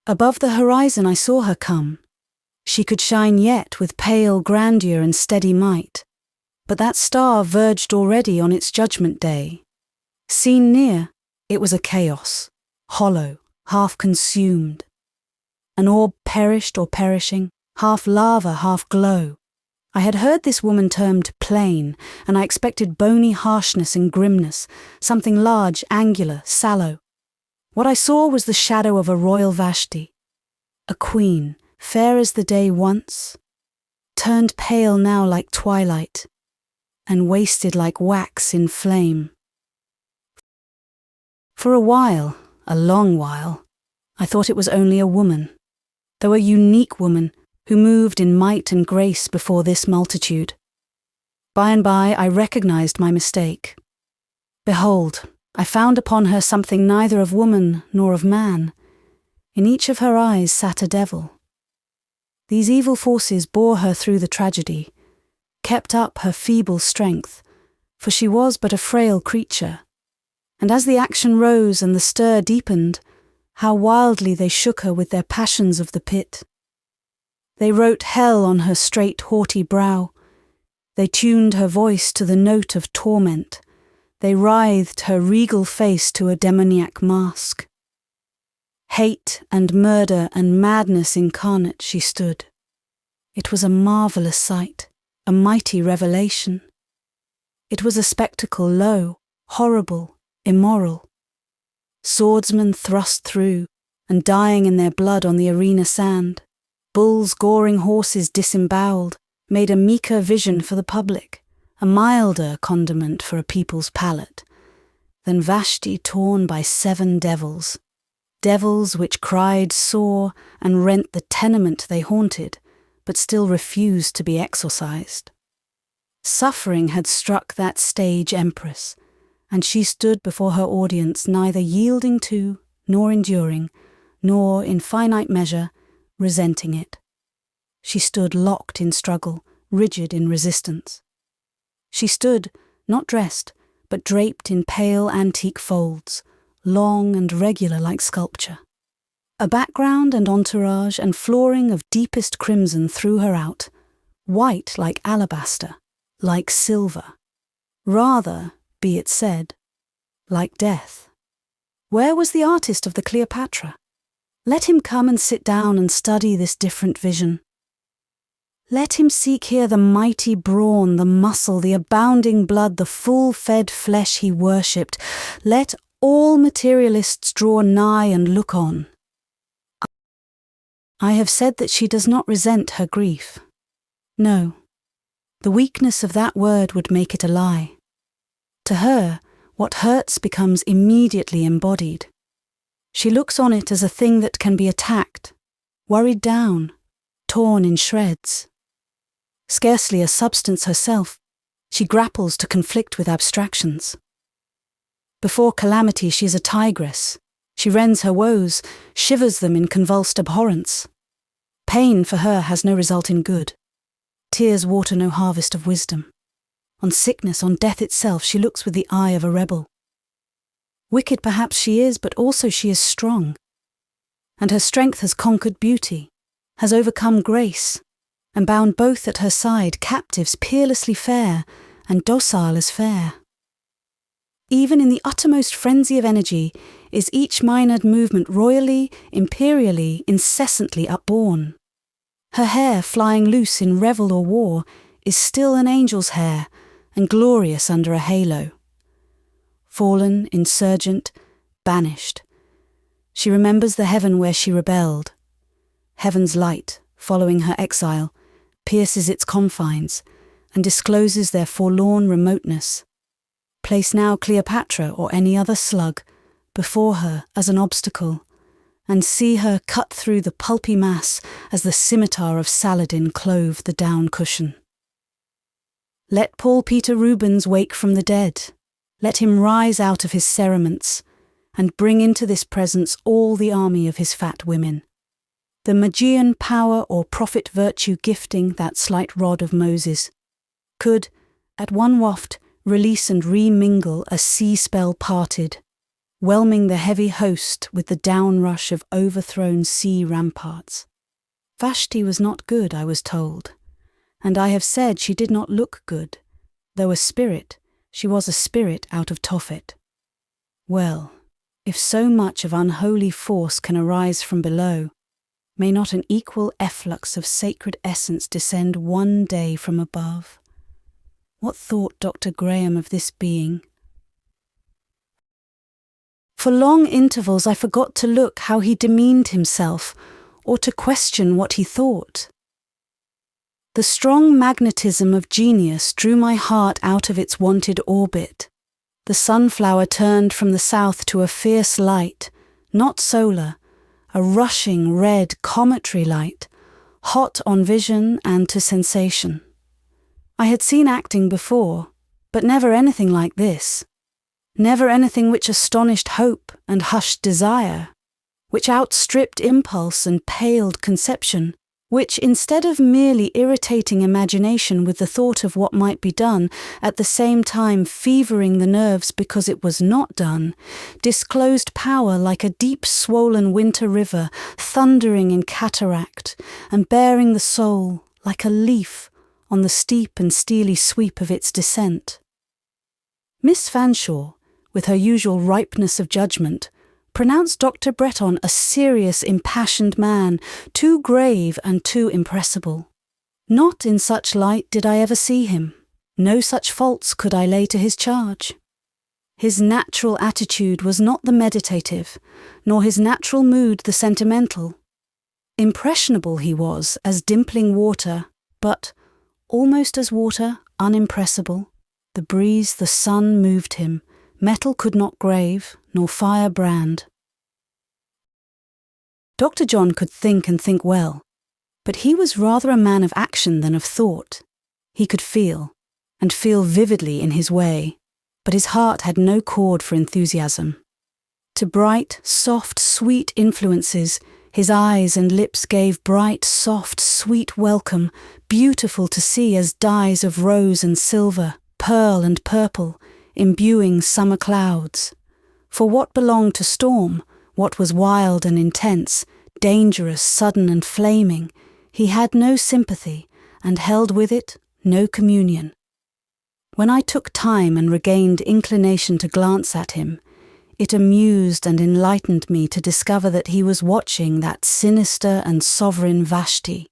Above the horizon I saw her come. She could shine yet with pale grandeur and steady might, but that star verged already on its judgment day. Seen near, it was a chaos, hollow, half consumed. An orb perished or perishing, half lava, half glow. I had heard this woman termed plain, and I expected bony harshness and grimness, something large, angular, sallow. What I saw was the shadow of a royal Vashti, a queen, fair as the day once, turned pale now like twilight, and wasted like wax in flame. For a while, a long while, I thought it was only a woman, though a unique woman who moved in might and grace before this multitude. By and by I recognized my mistake. Behold, I found upon her something neither of woman nor of man. In each of her eyes sat a devil. These evil forces bore her through the tragedy, kept up her feeble strength, for she was but a frail creature. And as the action rose and the stir deepened, how wildly they shook her with their passions of the pit. They wrote hell on her straight, haughty brow. They tuned her voice to the note of torment. They writhed her regal face to a demoniac mask. Hate and murder and madness incarnate she stood. It was a marvellous sight, a mighty revelation. It was a spectacle low, horrible, immoral. Swordsmen thrust through and dying in their blood on the arena sand. Bulls goring horses disemboweled made a meeker vision for the public, a milder condiment for a people's palate, than Vashti torn by 7 devils, devils which cried sore and rent the tenement they haunted, but still refused to be exorcised. Suffering had struck that stage empress, and she stood before her audience neither yielding to, nor enduring, nor, in finite measure, resenting it. She stood locked in struggle, rigid in resistance. She stood, not dressed, but draped in pale antique folds, long and regular like sculpture. A background and entourage and flooring of deepest crimson threw her out, white like alabaster, like silver. Rather, be it said, like death. Where was the artist of the Cleopatra? Let him come and sit down and study this different vision. Let him seek here the mighty brawn, the muscle, the abounding blood, the full-fed flesh he worshipped. Let all materialists draw nigh and look on. I have said that she does not resent her grief. No, the weakness of that word would make it a lie. To her, what hurts becomes immediately embodied. She looks on it as a thing that can be attacked, worried down, torn in shreds. Scarcely a substance herself, she grapples to conflict with abstractions. Before calamity she is a tigress. She rends her woes, shivers them in convulsed abhorrence. Pain for her has no result in good. Tears water no harvest of wisdom. On sickness, on death itself, she looks with the eye of a rebel. Wicked perhaps she is, but also she is strong. And her strength has conquered beauty, has overcome grace, and bound both at her side captives peerlessly fair and docile as fair. Even in the uttermost frenzy of energy is each minered movement royally, imperially, incessantly upborne. Her hair, flying loose in revel or war, is still an angel's hair, and glorious under a halo. Fallen, insurgent, banished, she remembers the heaven where she rebelled. Heaven's light, following her exile, pierces its confines, and discloses their forlorn remoteness. Place now Cleopatra or any other slug before her as an obstacle, and see her cut through the pulpy mass as the scimitar of Saladin clove the down cushion. Let Paul Peter Rubens wake from the dead. Let him rise out of his cerements, and bring into this presence all the army of his fat women. The Magian power or prophet virtue gifting that slight rod of Moses could, at one waft, release and re-mingle a sea spell parted, whelming the heavy host with the downrush of overthrown sea ramparts. Vashti was not good, I was told, and I have said she did not look good. Though a spirit, she was a spirit out of Tophet. Well, if so much of unholy force can arise from below, may not an equal efflux of sacred essence descend one day from above? What thought Dr. Graham of this being? For long intervals I forgot to look how he demeaned himself, or to question what he thought. The strong magnetism of genius drew my heart out of its wonted orbit. The sunflower turned from the south to a fierce light, not solar, a rushing red cometary light, hot on vision and to sensation. I had seen acting before, but never anything like this. Never anything which astonished hope and hushed desire, which outstripped impulse and paled conception, which, instead of merely irritating imagination with the thought of what might be done, at the same time fevering the nerves because it was not done, disclosed power like a deep swollen winter river, thundering in cataract, and bearing the soul, like a leaf, on the steep and steely sweep of its descent. Miss Fanshawe, with her usual ripeness of judgment, pronounced Dr. Bretton a serious, impassioned man, too grave and too impressible. Not in such light did I ever see him. No such faults could I lay to his charge. His natural attitude was not the meditative, nor his natural mood the sentimental. Impressionable he was as dimpling water, but, almost as water, unimpressible. The breeze, the sun moved him. Metal could not grave, nor fire brand. Dr. John could think and think well, but he was rather a man of action than of thought. He could feel, and feel vividly in his way, but his heart had no chord for enthusiasm. To bright, soft, sweet influences, his eyes and lips gave bright, soft, sweet welcome, beautiful to see as dyes of rose and silver, pearl and purple, imbuing summer clouds. For what belonged to storm, what was wild and intense, dangerous, sudden and flaming, he had no sympathy, and held with it no communion. When I took time and regained inclination to glance at him, it amused and enlightened me to discover that he was watching that sinister and sovereign Vashti,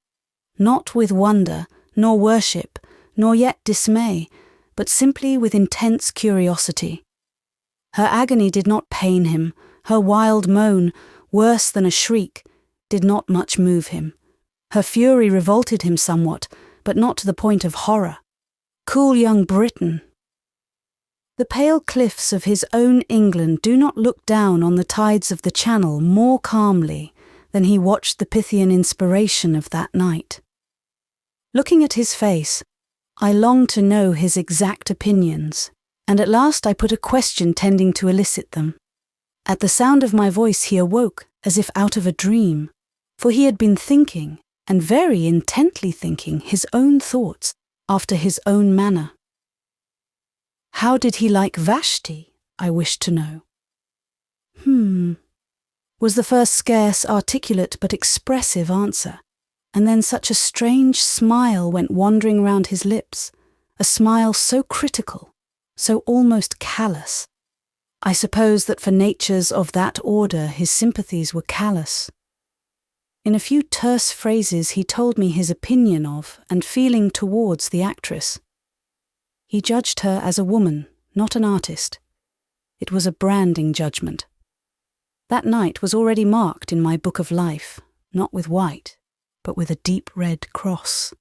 not with wonder, nor worship, nor yet dismay, but simply with intense curiosity. Her agony did not pain him, her wild moan, worse than a shriek, did not much move him. Her fury revolted him somewhat, but not to the point of horror. Cool young Briton! The pale cliffs of his own England do not look down on the tides of the Channel more calmly than he watched the Pythian inspiration of that night. Looking at his face, I longed to know his exact opinions, and at last I put a question tending to elicit them. At the sound of my voice he awoke as if out of a dream, for he had been thinking, and very intently thinking, his own thoughts after his own manner. How did he like Vashti, I wished to know. Was the first scarce articulate but expressive answer, and then such a strange smile went wandering round his lips, a smile so critical, so almost callous. I suppose that for natures of that order his sympathies were callous. In a few terse phrases he told me his opinion of and feeling towards the actress. He judged her as a woman, not an artist. It was a branding judgment. That night was already marked in my book of life, not with white, but with a deep red cross.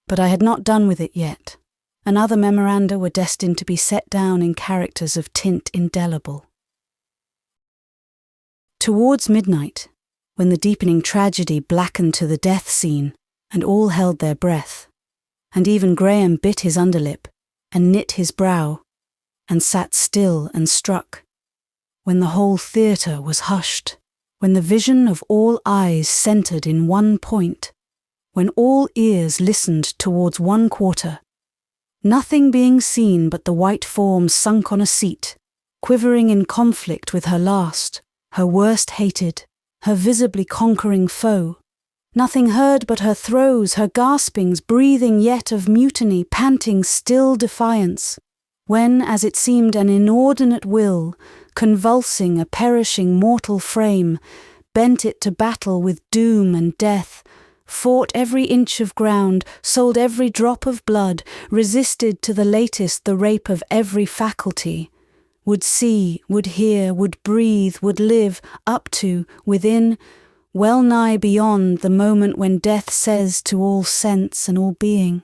But I had not done with it yet, and other memoranda were destined to be set down in characters of tint indelible. Towards midnight, when the deepening tragedy blackened to the death scene, and all held their breath, and even Graham bit his underlip, and knit his brow, and sat still and struck, when the whole theatre was hushed, when the vision of all eyes centred in one point, when all ears listened towards one quarter, nothing being seen but the white form sunk on a seat, quivering in conflict with her last, her worst hated, her visibly conquering foe, nothing heard but her throes, her gaspings, breathing yet of mutiny, panting still defiance, when, as it seemed an inordinate will, convulsing a perishing mortal frame, bent it to battle with doom and death, fought every inch of ground, sold every drop of blood, resisted to the latest the rape of every faculty, would see, would hear, would breathe, would live, up to, within, well nigh beyond the moment when death says to all sense and all being,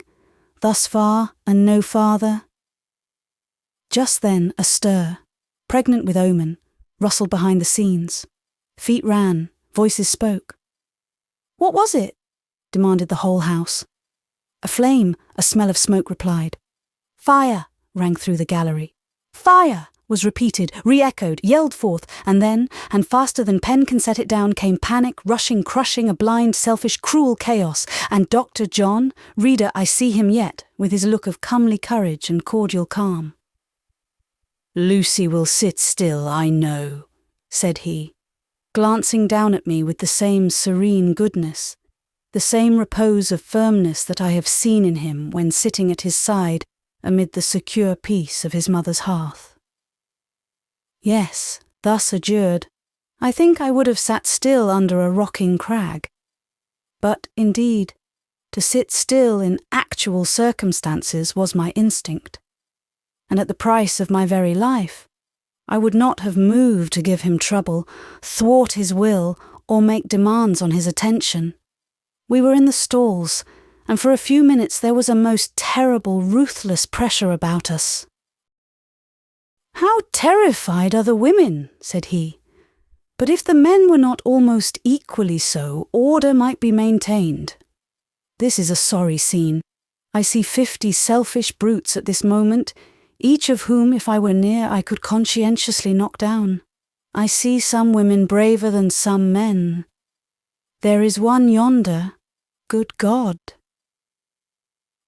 thus far and no farther. Just then a stir, pregnant with omen, rustled behind the scenes. Feet ran, voices spoke. "What was it?" demanded the whole house. "A flame," a smell of smoke replied. "Fire," rang through the gallery. "Fire," was repeated, re-echoed, yelled forth, and then, and faster than pen can set it down, came panic, rushing, crushing, a blind, selfish, cruel chaos, and Dr. John, reader, I see him yet, with his look of comely courage and cordial calm. "Lucy will sit still, I know," said he, glancing down at me with the same serene goodness, the same repose of firmness that I have seen in him when sitting at his side amid the secure peace of his mother's hearth. Yes, thus adjured, I think I would have sat still under a rocking crag. But, indeed, to sit still in actual circumstances was my instinct, and at the price of my very life, I would not have moved to give him trouble, thwart his will, or make demands on his attention. We were in the stalls, and for a few minutes there was a most terrible, ruthless pressure about us. "How terrified are the women," said he. "But if the men were not almost equally so, order might be maintained. This is a sorry scene. I see 50 selfish brutes at this moment, each of whom, if I were near, I could conscientiously knock down. I see some women braver than some men. There is one yonder, good God."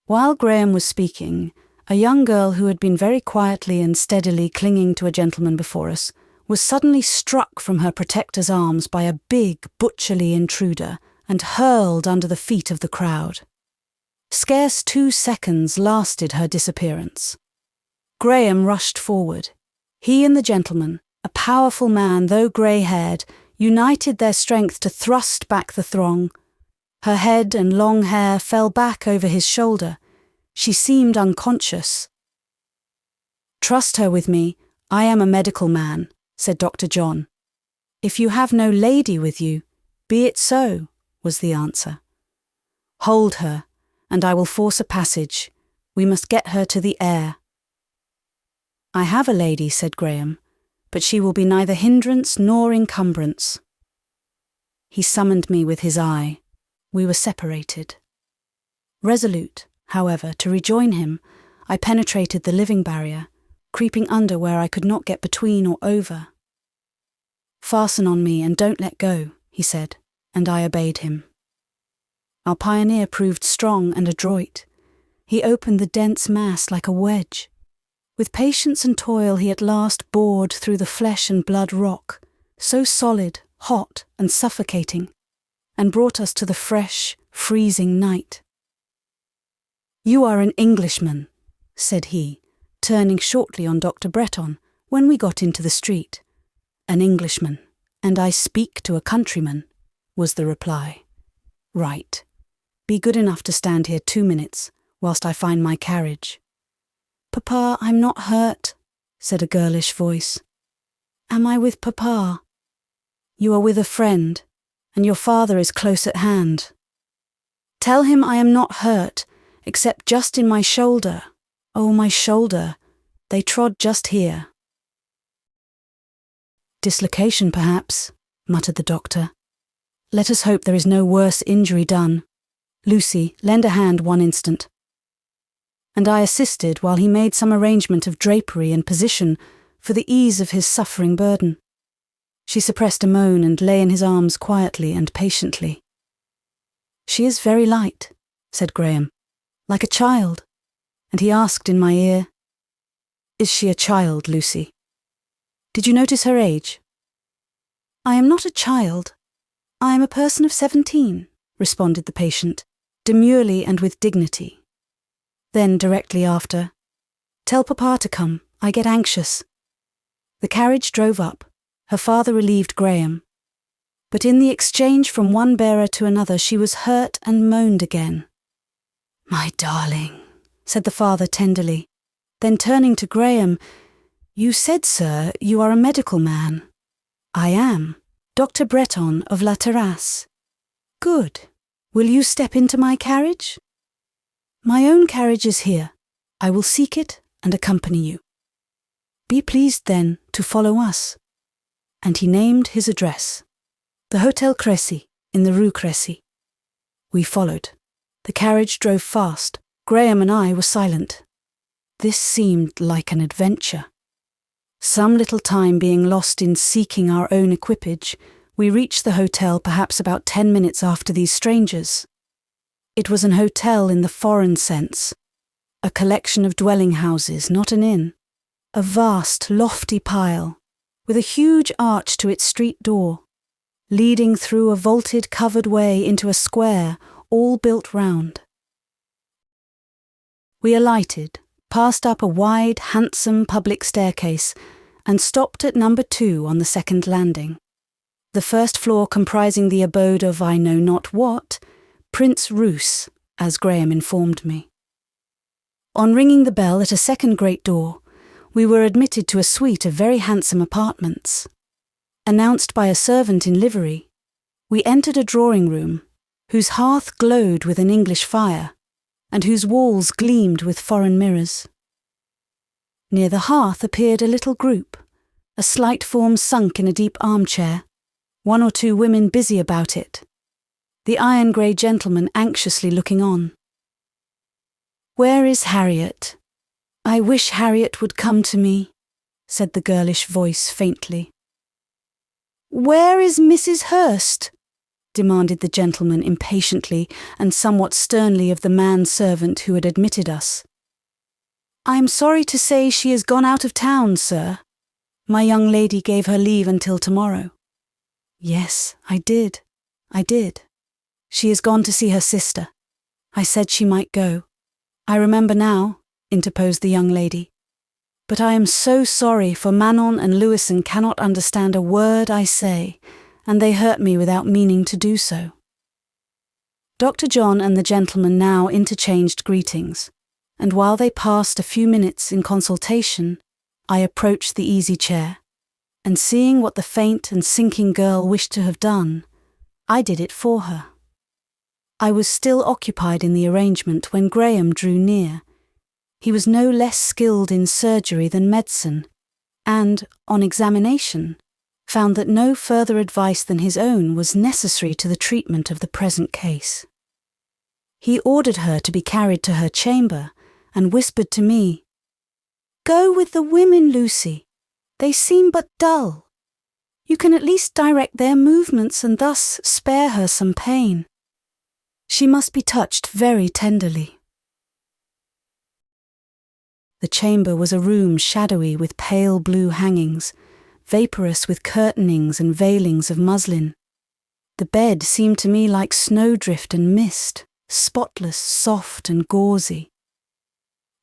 While Graham was speaking, a young girl who had been very quietly and steadily clinging to a gentleman before us was suddenly struck from her protector's arms by a big, butcherly intruder and hurled under the feet of the crowd. Scarce 2 seconds lasted her disappearance. Graham rushed forward. He and the gentleman, a powerful man though grey-haired, united their strength to thrust back the throng. Her head and long hair fell back over his shoulder. She seemed unconscious. "Trust her with me. I am a medical man," said Dr. John. "If you have no lady with you, be it so," was the answer. "Hold her, and I will force a passage. We must get her to the air." I I have a lady," said Graham, "but she will be neither hindrance nor encumbrance." He summoned me with his eye. We were separated. Resolute, however, to rejoin him, I penetrated the living barrier, creeping under where I could not get between or over. "Fasten on me and don't let go," he said, and I obeyed him. Our pioneer proved strong and adroit. He opened the dense mass like a wedge. With patience and toil he at last bored through the flesh and blood rock, so solid, hot and suffocating, and brought us to the fresh, freezing night. "You are an Englishman," said he, turning shortly on Dr. Bretton when we got into the street. "An Englishman, and I speak to a countryman," was the reply. "Right. Be good enough to stand here 2 minutes, whilst I find my carriage." "Papa, I'm not hurt," said a girlish voice. "Am I with Papa?" "You are with a friend, and your father is close at hand." "Tell him I am not hurt, except just in my shoulder. Oh, my shoulder. They trod just here." "Dislocation, perhaps," muttered the doctor. "Let us hope there is no worse injury done. Lucy, lend a hand 1 instant." And I assisted while he made some arrangement of drapery and position for the ease of his suffering burden. She suppressed a moan and lay in his arms quietly and patiently. "She is very light," said Graham, "like a child," and he asked in my ear, "Is she a child, Lucy? Did you notice her age?" "I am not a child. I am a person of 17, responded the patient, demurely and with dignity. Then, directly after, "Tell Papa to come, I get anxious." The carriage drove up. Her father relieved Graham. But in the exchange from one bearer to another she was hurt and moaned again. "My darling," said the father tenderly. Then turning to Graham, "You said, sir, you are a medical man." "I am. Dr. Bretton of La Terrasse." "Good. Will you step into my carriage?" "My own carriage is here. I will seek it and accompany you." "Be pleased, then, to follow us." And he named his address. The Hotel Crécy, in the Rue Crécy. We followed. The carriage drove fast. Graham and I were silent. This seemed like an adventure. Some little time being lost in seeking our own equipage, we reached the hotel perhaps about 10 minutes after these strangers. It was an hotel in the foreign sense, a collection of dwelling houses, not an inn, a vast, lofty pile, with a huge arch to its street door, leading through a vaulted covered way into a square all built round. We alighted, passed up a wide, handsome public staircase, and stopped at number 2 on the second landing. The first floor comprising the abode of I know not what, Prince Roos, as Graham informed me. On ringing the bell at a second great door, we were admitted to a suite of very handsome apartments. Announced by a servant in livery, we entered a drawing-room, whose hearth glowed with an English fire, and whose walls gleamed with foreign mirrors. Near the hearth appeared a little group, a slight form sunk in a deep armchair, 1 or 2 women busy about it, the iron-grey gentleman anxiously looking on. "Where is Harriet? I wish Harriet would come to me," said the girlish voice faintly. "Where is Mrs. Hurst?" demanded the gentleman impatiently and somewhat sternly of the man-servant who had admitted us. "I am sorry to say she has gone out of town, sir. My young lady gave her leave until tomorrow." "Yes, I did. She has gone to see her sister. I said she might go. I remember now," interposed the young lady. "But I am so sorry, for Manon and Lewison cannot understand a word I say, and they hurt me without meaning to do so." Dr. John and the gentleman now interchanged greetings, and while they passed a few minutes in consultation, I approached the easy chair, and seeing what the faint and sinking girl wished to have done, I did it for her. I was still occupied in the arrangement when Graham drew near. He was no less skilled in surgery than medicine, and, on examination, found that no further advice than his own was necessary to the treatment of the present case. He ordered her to be carried to her chamber, and whispered to me, "Go with the women, Lucy. They seem but dull. You can at least direct their movements and thus spare her some pain. She must be touched very tenderly." The chamber was a room shadowy with pale blue hangings, vaporous with curtainings and veilings of muslin. The bed seemed to me like snowdrift and mist, spotless, soft and gauzy.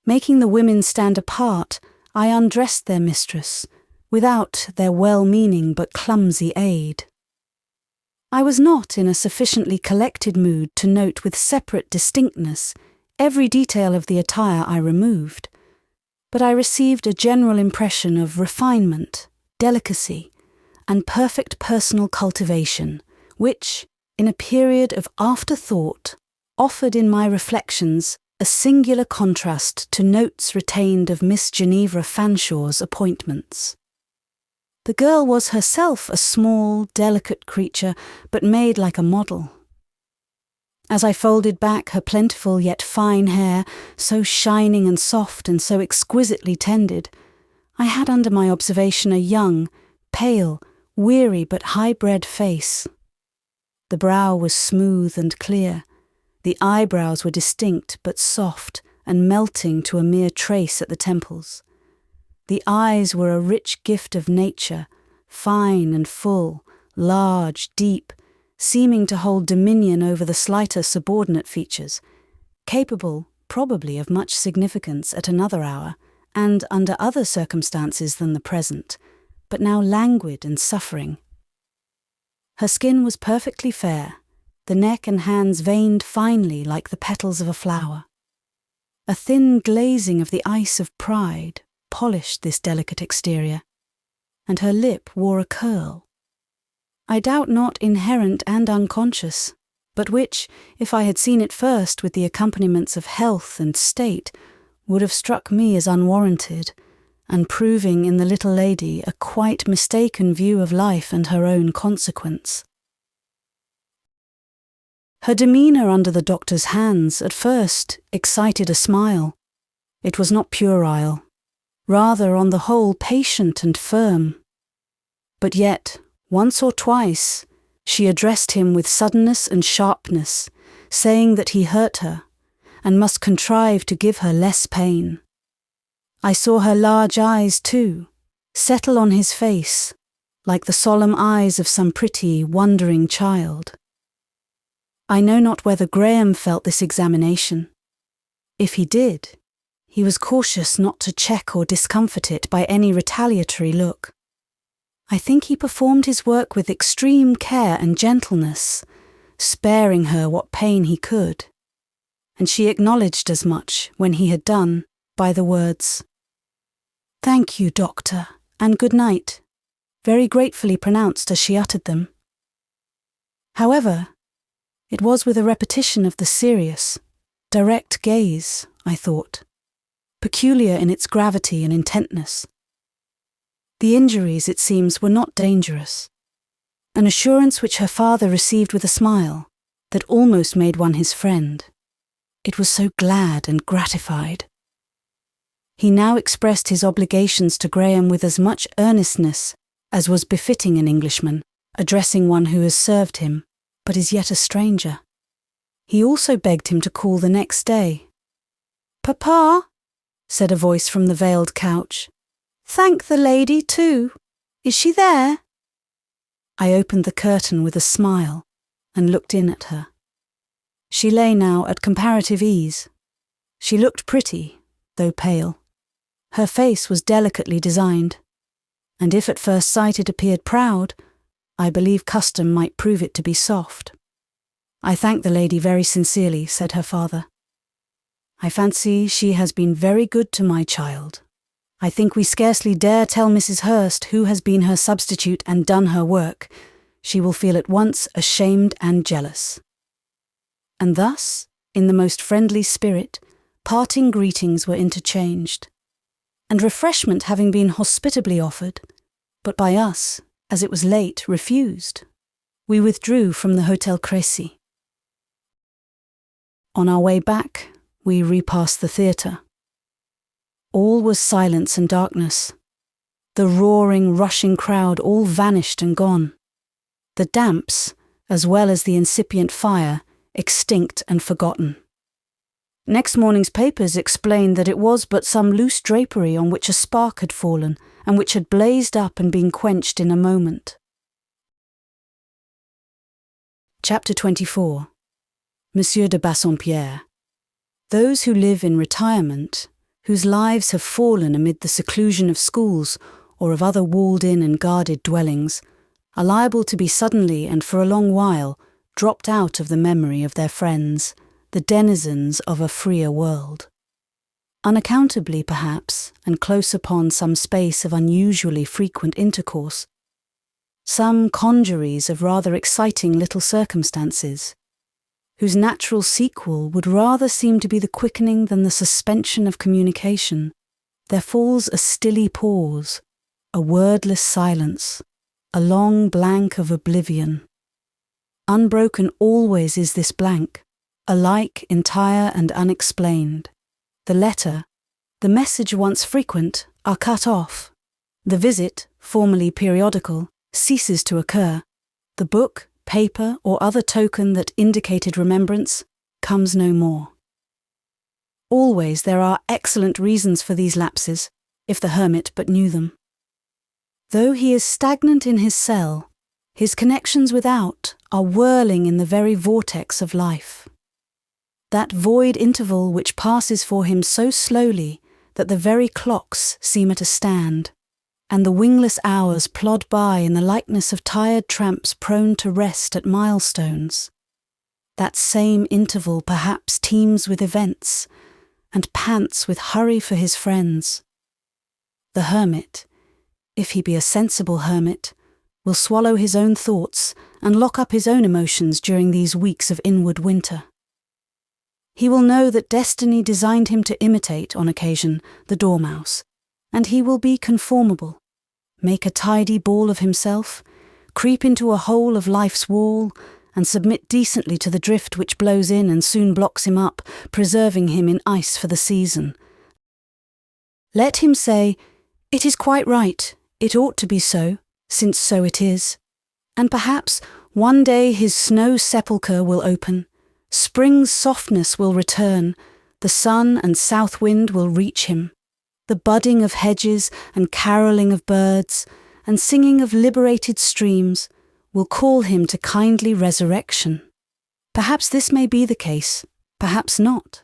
Making the women stand apart, I undressed their mistress, without their well-meaning but clumsy aid. I was not in a sufficiently collected mood to note with separate distinctness every detail of the attire I removed, but I received a general impression of refinement, delicacy, and perfect personal cultivation, which, in a period of afterthought, offered in my reflections a singular contrast to notes retained of Miss Ginevra Fanshaw's appointments. The girl was herself a small, delicate creature, but made like a model. As I folded back her plentiful yet fine hair, so shining and soft and so exquisitely tended, I had under my observation a young, pale, weary but high-bred face. The brow was smooth and clear. The eyebrows were distinct but soft and melting to a mere trace at the temples. The eyes were a rich gift of nature, fine and full, large, deep, seeming to hold dominion over the slighter subordinate features, capable, probably, of much significance at another hour, and under other circumstances than the present, but now languid and suffering. Her skin was perfectly fair, the neck and hands veined finely like the petals of a flower. A thin glazing of the ice of pride polished this delicate exterior, and her lip wore a curl. I doubt not inherent and unconscious, but which, if I had seen it first with the accompaniments of health and state, would have struck me as unwarranted, and proving in the little lady a quite mistaken view of life and her own consequence. Her demeanour under the doctor's hands at first excited a smile. It was not puerile, rather on the whole patient and firm. But yet, once or twice, she addressed him with suddenness and sharpness, saying that he hurt her, and must contrive to give her less pain. I saw her large eyes, too, settle on his face, like the solemn eyes of some pretty, wondering child. I know not whether Graham felt this examination. If he did, he was cautious not to check or discomfort it by any retaliatory look. I think he performed his work with extreme care and gentleness, sparing her what pain he could, and she acknowledged as much when he had done by the words, "Thank you, doctor, and good night," very gratefully pronounced as she uttered them. However, it was with a repetition of the serious, direct gaze, I thought, peculiar in its gravity and intentness. The injuries, it seems, were not dangerous, an assurance which her father received with a smile that almost made one his friend. It was so glad and gratified. He now expressed his obligations to Graham with as much earnestness as was befitting an Englishman, addressing one who has served him, but is yet a stranger. He also begged him to call the next day. "Papa," said a voice from the veiled couch, "thank the lady, too. Is she there?" I opened the curtain with a smile and looked in at her. She lay now at comparative ease. She looked pretty, though pale. Her face was delicately designed, and if at first sight it appeared proud, I believe custom might prove it to be soft. "I thank the lady very sincerely," said her father. "I fancy she has been very good to my child. I think we scarcely dare tell Mrs. Hurst who has been her substitute and done her work. She will feel at once ashamed and jealous." And thus, in the most friendly spirit, parting greetings were interchanged, and refreshment having been hospitably offered, but by us, as it was late, refused, we withdrew from the Hotel Crécy. On our way back, we repassed the theatre. All was silence and darkness. The roaring, rushing crowd all vanished and gone. The damps, as well as the incipient fire, extinct and forgotten. Next morning's papers explained that it was but some loose drapery on which a spark had fallen and which had blazed up and been quenched in a moment. Chapter 24. Monsieur de Bassompierre. Those who live in retirement, whose lives have fallen amid the seclusion of schools or of other walled-in and guarded dwellings, are liable to be suddenly and for a long while dropped out of the memory of their friends, the denizens of a freer world. Unaccountably, perhaps, and close upon some space of unusually frequent intercourse, some congeries of rather exciting little circumstances, whose natural sequel would rather seem to be the quickening than the suspension of communication, there falls a stilly pause, a wordless silence, a long blank of oblivion. Unbroken always is this blank, alike entire and unexplained. The letter, the message once frequent, are cut off. The visit, formerly periodical, ceases to occur. The book, paper, or other token that indicated remembrance comes no more. Always there are excellent reasons for these lapses, if the hermit but knew them. Though he is stagnant in his cell, his connections without are whirling in the very vortex of life. That void interval which passes for him so slowly that the very clocks seem at a stand, and the wingless hours plod by in the likeness of tired tramps prone to rest at milestones. That same interval perhaps teems with events, and pants with hurry for his friends. The hermit, if he be a sensible hermit, will swallow his own thoughts and lock up his own emotions during these weeks of inward winter. He will know that destiny designed him to imitate, on occasion, the dormouse, and he will be conformable, make a tidy ball of himself, creep into a hole of life's wall, and submit decently to the drift which blows in and soon blocks him up, preserving him in ice for the season. Let him say, "It is quite right, it ought to be so, since so it is," and perhaps one day his snow sepulchre will open, spring's softness will return, the sun and south wind will reach him, the budding of hedges and carolling of birds and singing of liberated streams will call him to kindly resurrection. Perhaps this may be the case, perhaps not.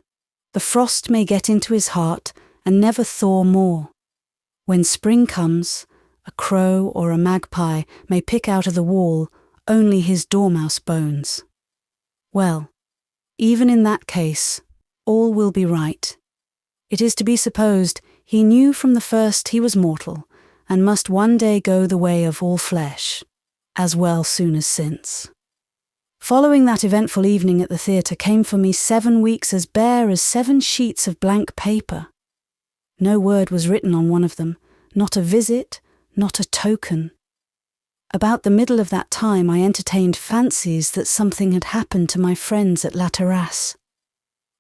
The frost may get into his heart and never thaw more. When spring comes, a crow or a magpie may pick out of the wall only his dormouse bones. Well, even in that case, all will be right. It is to be supposed he knew from the first he was mortal, and must one day go the way of all flesh, as well soon as since. Following that eventful evening at the theatre came for me 7 weeks as bare as 7 sheets of blank paper. No word was written on one of them, not a visit, not a token. About the middle of that time I entertained fancies that something had happened to my friends at La Terrasse.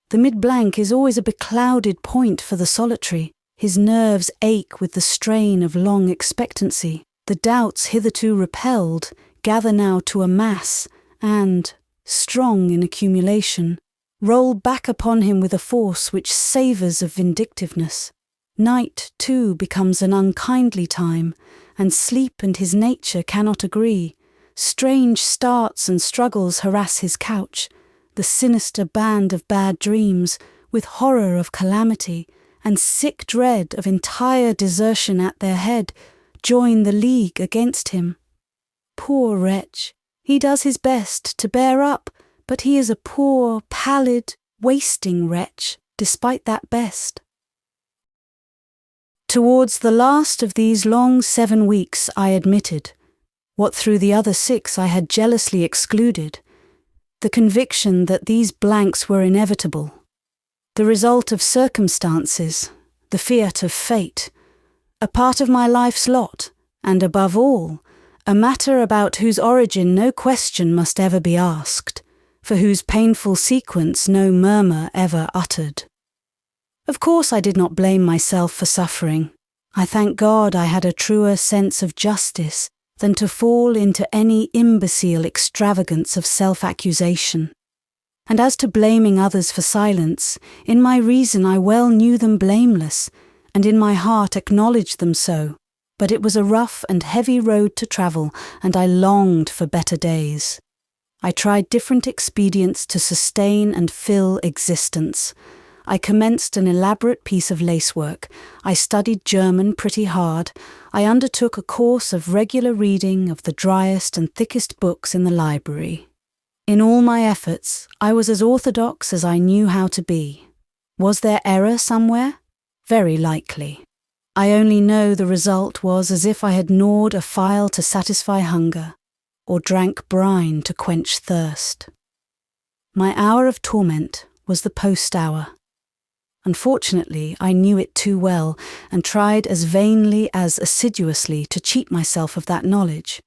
The mid-blank is always a beclouded point for the solitary. His nerves ache with the strain of long expectancy. The doubts hitherto repelled gather now to a mass and, strong in accumulation, roll back upon him with a force which savours of vindictiveness. Night, too, becomes an unkindly time, and sleep and his nature cannot agree. Strange starts and struggles harass his couch, the sinister band of bad dreams, with horror of calamity, and sick dread of entire desertion at their head, join the league against him. Poor wretch, he does his best to bear up, but he is a poor, pallid, wasting wretch, despite that best. Towards the last of these long 7 weeks I admitted, what through the other 6 I had jealously excluded, the conviction that these blanks were inevitable. the result of circumstances, the fiat of fate, a part of my life's lot, and above all, a matter about whose origin no question must ever be asked, for whose painful sequence no murmur ever uttered. Of course I did not blame myself for suffering. I thank God I had a truer sense of justice than to fall into any imbecile extravagance of self-accusation. And as to blaming others for silence, in my reason I well knew them blameless, and in my heart acknowledged them so. But it was a rough and heavy road to travel, and I longed for better days. I tried different expedients to sustain and fill existence. I commenced an elaborate piece of lacework. I studied German pretty hard. I undertook a course of regular reading of the driest and thickest books in the library. In all my efforts, I was as orthodox as I knew how to be. Was there error somewhere? Very likely. I only know the result was as if I had gnawed a file to satisfy hunger, or drank brine to quench thirst. My hour of torment was the post-hour. Unfortunately, I knew it too well, and tried as vainly as assiduously to cheat myself of that knowledge,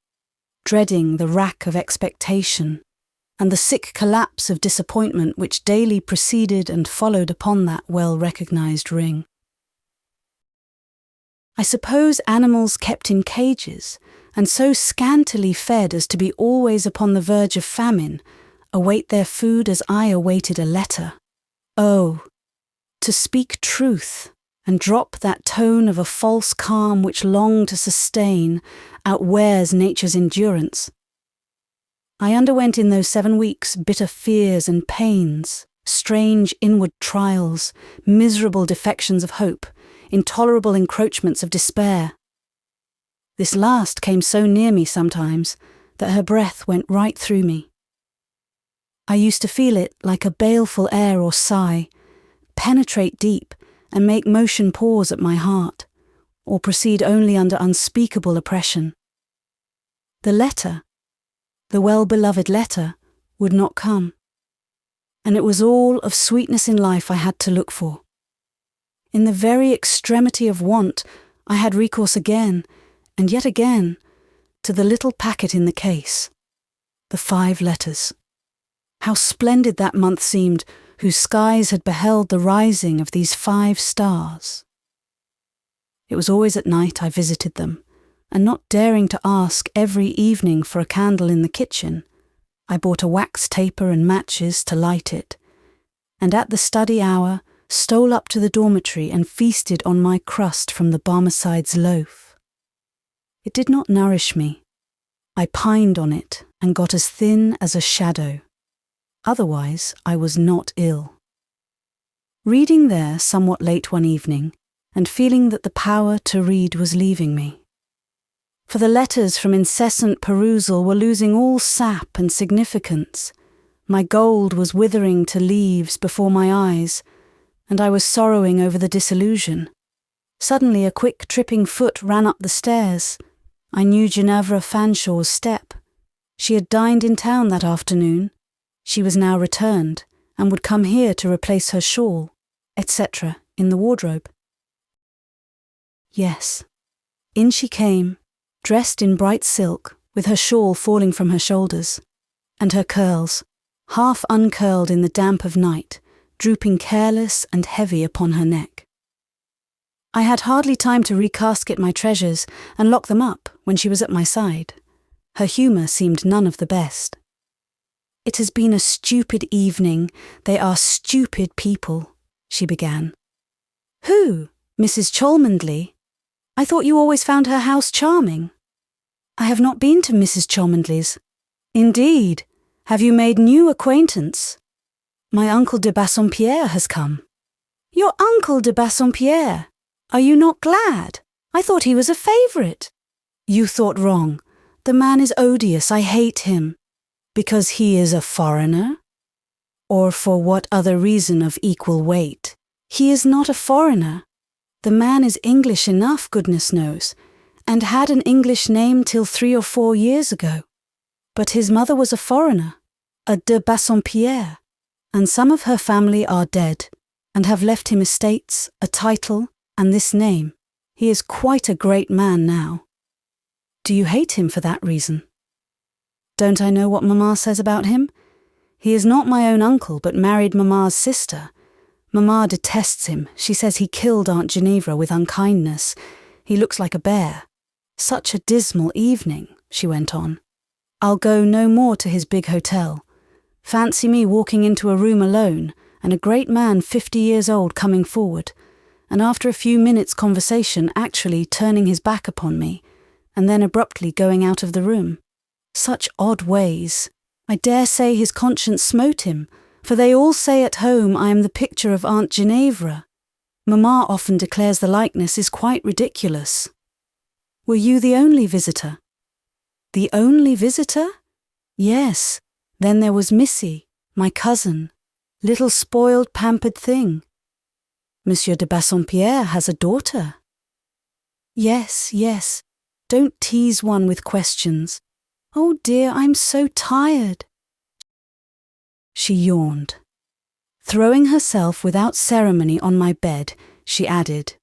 dreading the rack of expectation, and the sick collapse of disappointment which daily preceded and followed upon that well-recognized ring. I suppose animals kept in cages, and so scantily fed as to be always upon the verge of famine, await their food as I awaited a letter. Oh, to speak truth, and drop that tone of a false calm which long to sustain outwears nature's endurance. I underwent in those 7 weeks bitter fears and pains, strange inward trials, miserable defections of hope, intolerable encroachments of despair. This last came so near me sometimes that her breath went right through me. I used to feel it like a baleful air or sigh, penetrate deep and make motion pause at my heart, or proceed only under unspeakable oppression. The letter, the well-beloved letter, would not come, and it was all of sweetness in life I had to look for. In the very extremity of want, I had recourse again, and yet again, to the little packet in the case, the 5 letters. How splendid that month seemed, whose skies had beheld the rising of these 5 stars. It was always at night I visited them, and not daring to ask every evening for a candle in the kitchen, I bought a wax taper and matches to light it, and at the study hour stole up to the dormitory and feasted on my crust from the Barmecide's loaf. It did not nourish me. I pined on it and got as thin as a shadow. Otherwise, I was not ill. Reading there somewhat late one evening, and feeling that the power to read was leaving me. For the letters from incessant perusal were losing all sap and significance. My gold was withering to leaves before my eyes, and I was sorrowing over the disillusion. Suddenly a quick tripping foot ran up the stairs. I knew Ginevra Fanshaw's step. She had dined in town that afternoon. She was now returned, and would come here to replace her shawl, etc., in the wardrobe. Yes, in she came, dressed in bright silk, with her shawl falling from her shoulders, and her curls, half uncurled in the damp of night, drooping careless and heavy upon her neck. I had hardly time to recasket my treasures and lock them up when she was at my side. Her humour seemed none of the best. "It has been a stupid evening. They are stupid people," she began. "Who? Mrs. Cholmondeley? I thought you always found her house charming." "I have not been to Mrs. Cholmondeley's." "Indeed? Have you made new acquaintance?" "My uncle de Bassompierre has come." "Your uncle de Bassompierre? Are you not glad? I thought he was a favourite." "You thought wrong. The man is odious. I hate him." "Because he is a foreigner? Or for what other reason of equal weight?" "He is not a foreigner. The man is English enough, goodness knows, and had an English name till 3 or 4 years ago. But his mother was a foreigner, a de Bassompierre, and some of her family are dead. and have left him estates, a title, and this name. He is quite a great man now. Do you hate him for that reason? Don't I know what Mamma says about him? He is not my own uncle, but married Mamma's sister. Mamma detests him. She says he killed Aunt Ginevra with unkindness. He looks like a bear. Such a dismal evening, she went on. I'll go no more to his big hotel. Fancy me walking into a room alone, and a great man 50 years old coming forward, and after a few minutes' conversation actually turning his back upon me, and then abruptly going out of the room. Such odd ways. I dare say his conscience smote him, for they all say at home I am the picture of Aunt Ginevra. Mamma often declares the likeness is quite ridiculous. Were you the only visitor? The only visitor? Yes. Then there was Missy, my cousin. Little spoiled, pampered thing. Monsieur de Bassompierre has a daughter. Yes, yes. Don't tease one with questions. Oh dear, I'm so tired. She yawned. Throwing herself without ceremony on my bed, she added,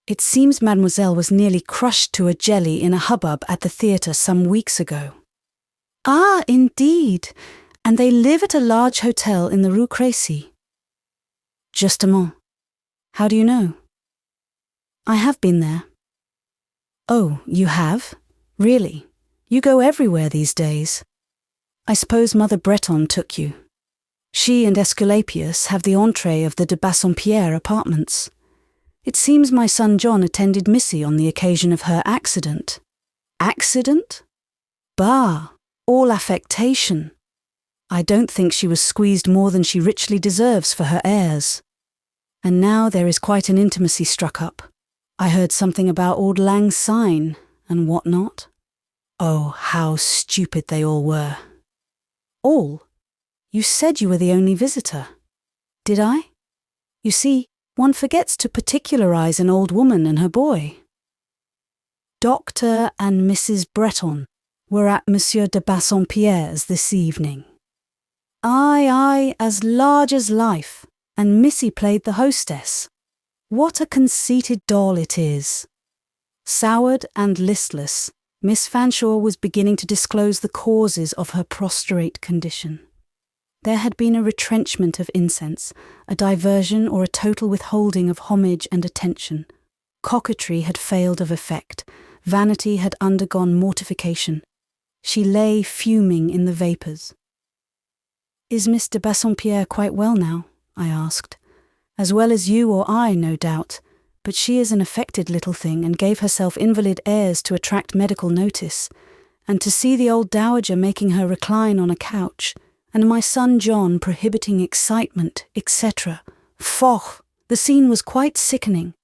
It seems Mademoiselle was nearly crushed to a jelly in a hubbub at the theatre some weeks ago. Ah, indeed. And they live at a large hotel in the Rue Crécy. Justement. How do you know? I have been there. Oh, you have? Really? You go everywhere these days. I suppose Mother Bretton took you. She and Esculapius have the entree of the de Bassompierre apartments. It seems my son John attended Missy on the occasion of her accident. Accident? Bah, all affectation. I don't think she was squeezed more than she richly deserves for her airs. And now there is quite an intimacy struck up. I heard something about Auld Lang Syne and what not. Oh, how stupid they all were. All? You said you were the only visitor. Did I? You see, one forgets to particularize an old woman and her boy. Dr. and Mrs. Bretton were at Monsieur de Bassompierre's this evening. Aye, as large as life, and Missy played the hostess. What a conceited doll it is. Soured and listless, Miss Fanshawe was beginning to disclose the causes of her prostrate condition. There had been a retrenchment of incense, a diversion or a total withholding of homage and attention. Coquetry had failed of effect. Vanity had undergone mortification. She lay fuming in the vapours. Is Miss de Bassompierre quite well now? I asked. As well as you or I, no doubt, but she is an affected little thing and gave herself invalid airs to attract medical notice, and to see the old dowager making her recline on a couch, and my son John prohibiting excitement, etc. Faugh! The scene was quite sickening.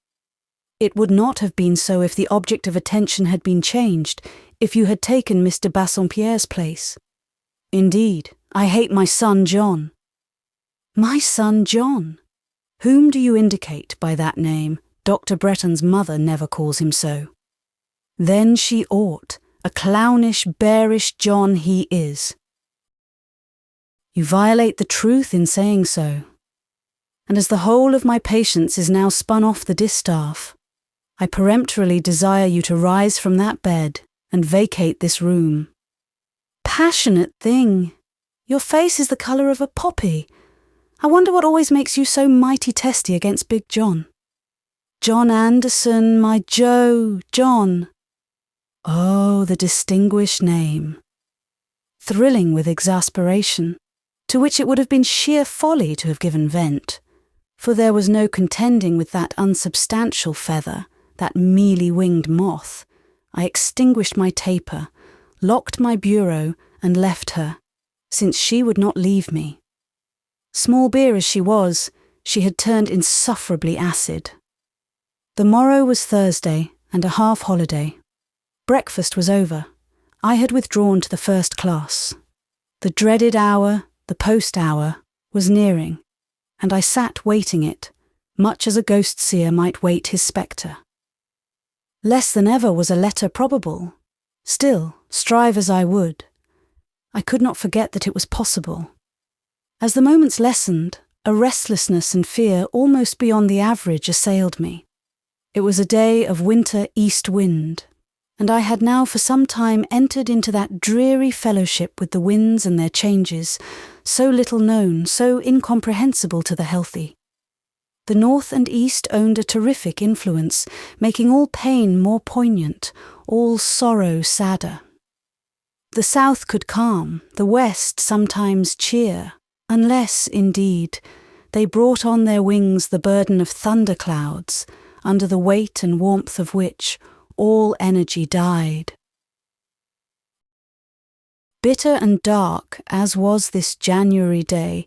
It would not have been so if the object of attention had been changed, if you had taken Miss de Bassompierre's place. Indeed, I hate my son John. My son John? Whom do you indicate by that name? Dr. Bretton's mother never calls him so. Then she ought. A clownish, bearish John he is. You violate the truth in saying so. And as the whole of my patience is now spun off the distaff, I peremptorily desire you to rise from that bed and vacate this room. Passionate thing! Your face is the colour of a poppy. I wonder what always makes you so mighty testy against Big John. John Anderson, my Joe, John. Oh, the distinguished name. Thrilling with exasperation, to which it would have been sheer folly to have given vent, for there was no contending with that unsubstantial feather, that mealy-winged moth. I extinguished my taper, locked my bureau, and left her, since she would not leave me. Small beer as she was, she had turned insufferably acid. The morrow was Thursday, and a half-holiday. Breakfast was over. I had withdrawn to the first class. The dreaded hour, the post-hour, was nearing, and I sat waiting it, much as a ghost-seer might wait his spectre. Less than ever was a letter probable. Still, strive as I would, I could not forget that it was possible. As the moments lessened, A restlessness and fear almost beyond the average assailed me. It was a day of winter east wind, and I had now for some time entered into that dreary fellowship with the winds and their changes, so little known, so incomprehensible to the healthy. The north and east owned a terrific influence, making all pain more poignant, all sorrow sadder. The south could calm, the west sometimes cheer, unless, indeed, they brought on their wings the burden of thunderclouds, under the weight and warmth of which all energy died. Bitter and dark as was this January day,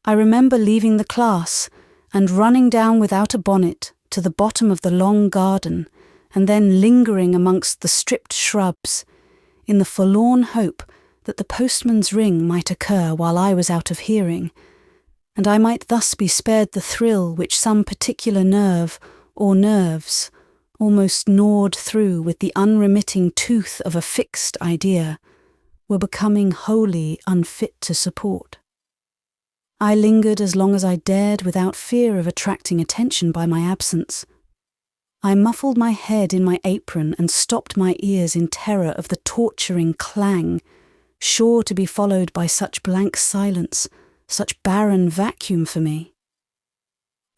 I remember leaving the class and running down without a bonnet to the bottom of the long garden, and then lingering amongst the stripped shrubs, in the forlorn hope that the postman's ring might occur while I was out of hearing, and I might thus be spared the thrill which some particular nerve, or nerves, almost gnawed through with the unremitting tooth of a fixed idea, were becoming wholly unfit to support. I lingered as long as I dared without fear of attracting attention by my absence. I muffled my head in my apron and stopped my ears in terror of the torturing clang, sure to be followed by such blank silence, such barren vacuum for me.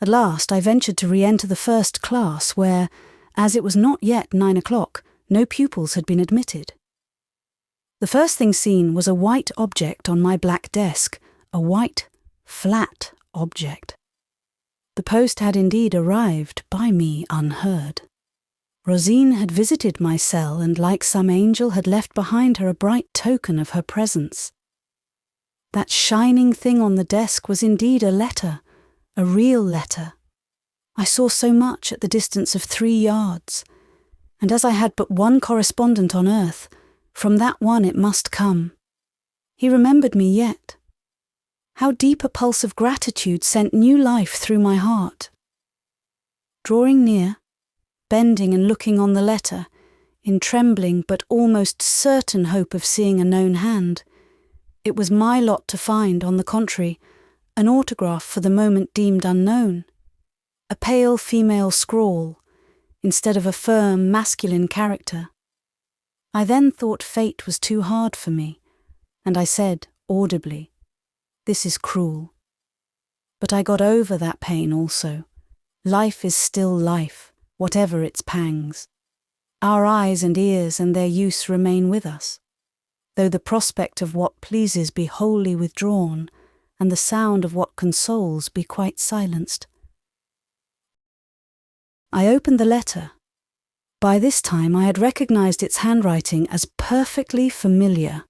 At last I ventured to re-enter the first class where, as it was not yet 9 o'clock, no pupils had been admitted. The first thing seen was a white object on my black desk, a white, flat object. The post had indeed arrived, by me unheard. Rosine had visited my cell and, like some angel, had left behind her a bright token of her presence. That shining thing on the desk was indeed a letter, a real letter. I saw so much at the distance of 3 yards, and as I had but one correspondent on earth, from that one it must come. He remembered me yet. How deep a pulse of gratitude sent new life through my heart. Drawing near, bending and looking on the letter, in trembling but almost certain hope of seeing a known hand, it was my lot to find, on the contrary, an autograph for the moment deemed unknown, a pale female scrawl, instead of a firm masculine character. I then thought fate was too hard for me, and I said, audibly, "This is cruel." But I got over that pain also. Life is still life, whatever its pangs. Our eyes and ears and their use remain with us, though the prospect of what pleases be wholly withdrawn, and the sound of what consoles be quite silenced. I opened the letter. By this time I had recognized its handwriting as perfectly familiar.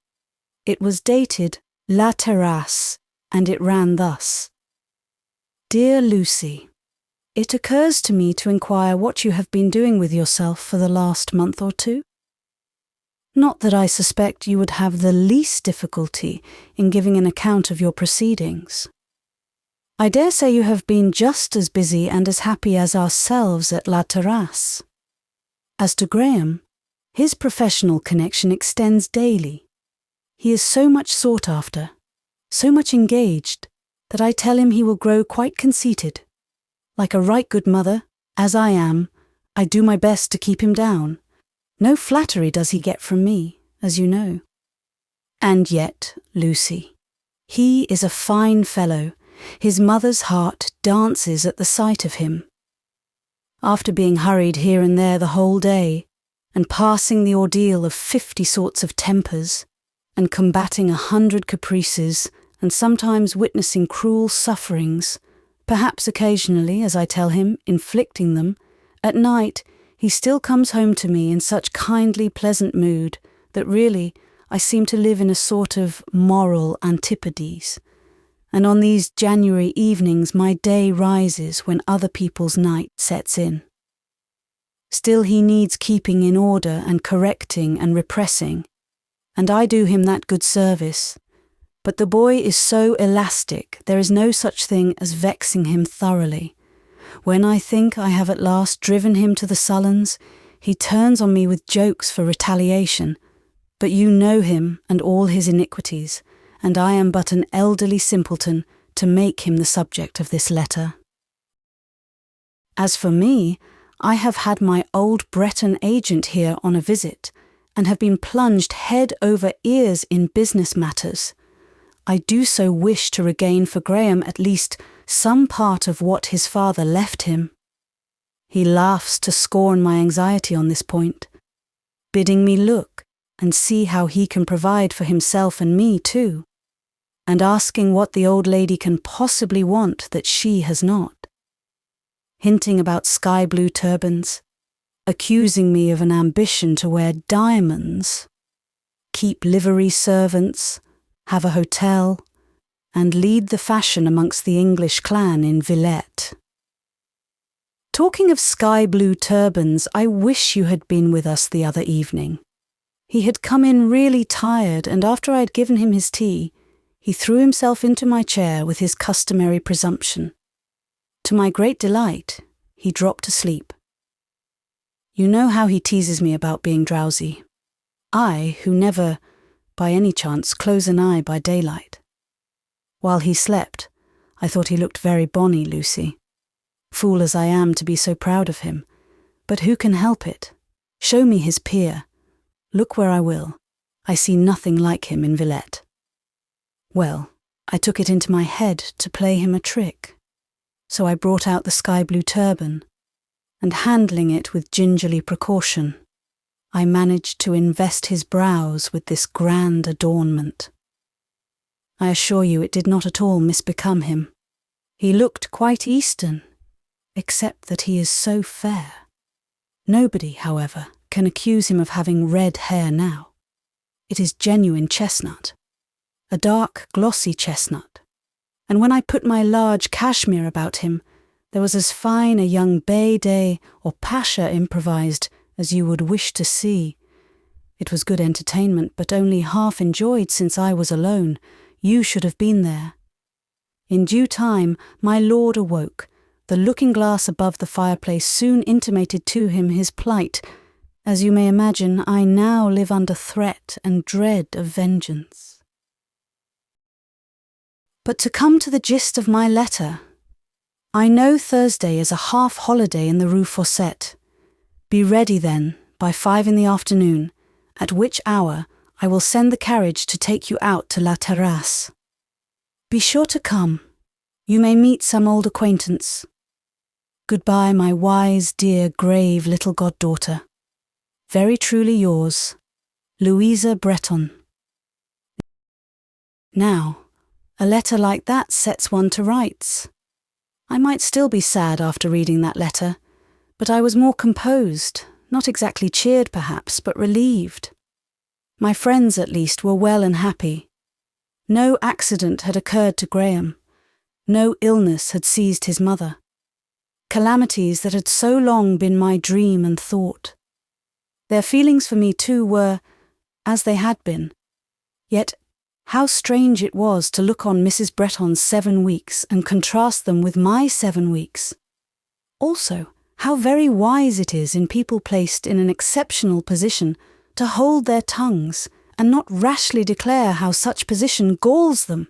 It was dated La Terrasse, and it ran thus: Dear Lucy, it occurs to me to inquire what you have been doing with yourself for the last month or two. Not that I suspect you would have the least difficulty in giving an account of your proceedings. I dare say you have been just as busy and as happy as ourselves at La Terrasse. As to Graham, his professional connection extends daily. He is so much sought after, so much engaged, that I tell him he will grow quite conceited. Like a right good mother, as I am, I do my best to keep him down. No flattery does he get from me, as you know. And yet, Lucy, he is a fine fellow. His mother's heart dances at the sight of him. After being hurried here and there the whole day, and passing the ordeal of 50 sorts of tempers, and combating 100 caprices, and sometimes witnessing cruel sufferings, perhaps occasionally, as I tell him, inflicting them, at night he still comes home to me in such kindly pleasant mood that really I seem to live in a sort of moral antipodes, and on these January evenings my day rises when other people's night sets in. Still he needs keeping in order and correcting and repressing, and I do him that good service, but the boy is so elastic there is no such thing as vexing him thoroughly. When I think I have at last driven him to the sullens, he turns on me with jokes for retaliation, but you know him and all his iniquities, and I am but an elderly simpleton to make him the subject of this letter. As for me, I have had my old Bretton agent here on a visit, and have been plunged head over ears in business matters. I do so wish to regain for Graham at least some part of what his father left him. He laughs to scorn my anxiety on this point, bidding me look and see how he can provide for himself and me too, and asking what the old lady can possibly want that she has not. Hinting about sky-blue turbans, accusing me of an ambition to wear diamonds, keep livery servants, have a hotel, and lead the fashion amongst the English clan in Villette. Talking of sky-blue turbans, I wish you had been with us the other evening. He had come in really tired, and after I had given him his tea, he threw himself into my chair with his customary presumption. To my great delight, he dropped asleep. You know how he teases me about being drowsy. I, who never, by any chance, close an eye by daylight. While he slept, I thought he looked very bonny, Lucy. Fool as I am to be so proud of him, but who can help it? Show me his peer. Look where I will, I see nothing like him in Villette. Well, I took it into my head to play him a trick, so I brought out the sky-blue turban, and handling it with gingerly precaution, I managed to invest his brows with this grand adornment. I assure you it did not at all misbecome him. He looked quite Eastern, except that he is so fair. Nobody, however, can accuse him of having red hair now. It is genuine chestnut, a dark, glossy chestnut, and when I put my large cashmere about him, there was as fine a young Bey or Pasha improvised as you would wish to see. It was good entertainment, but only half enjoyed since I was alone. You should have been there. In due time, my lord awoke. The looking-glass above the fireplace soon intimated to him his plight. As you may imagine, I now live under threat and dread of vengeance. But to come to the gist of my letter, I know Thursday is a half-holiday in the Rue Fossette. Be ready then, by 5 in the afternoon, at which hour I will send the carriage to take you out to La Terrasse. Be sure to come. You may meet some old acquaintance. Goodbye, my wise, dear, grave little goddaughter. Very truly yours, Louisa Bretton. Now, a letter like that sets one to rights. I might still be sad after reading that letter, but I was more composed, not exactly cheered perhaps, but relieved. My friends, at least, were well and happy. No accident had occurred to Graham. No illness had seized his mother. Calamities that had so long been my dream and thought. Their feelings for me too were, as they had been. Yet, how strange it was to look on Mrs. Bretton's 7 weeks and contrast them with my 7 weeks. Also, how very wise it is in people placed in an exceptional position to hold their tongues and not rashly declare how such position galls them.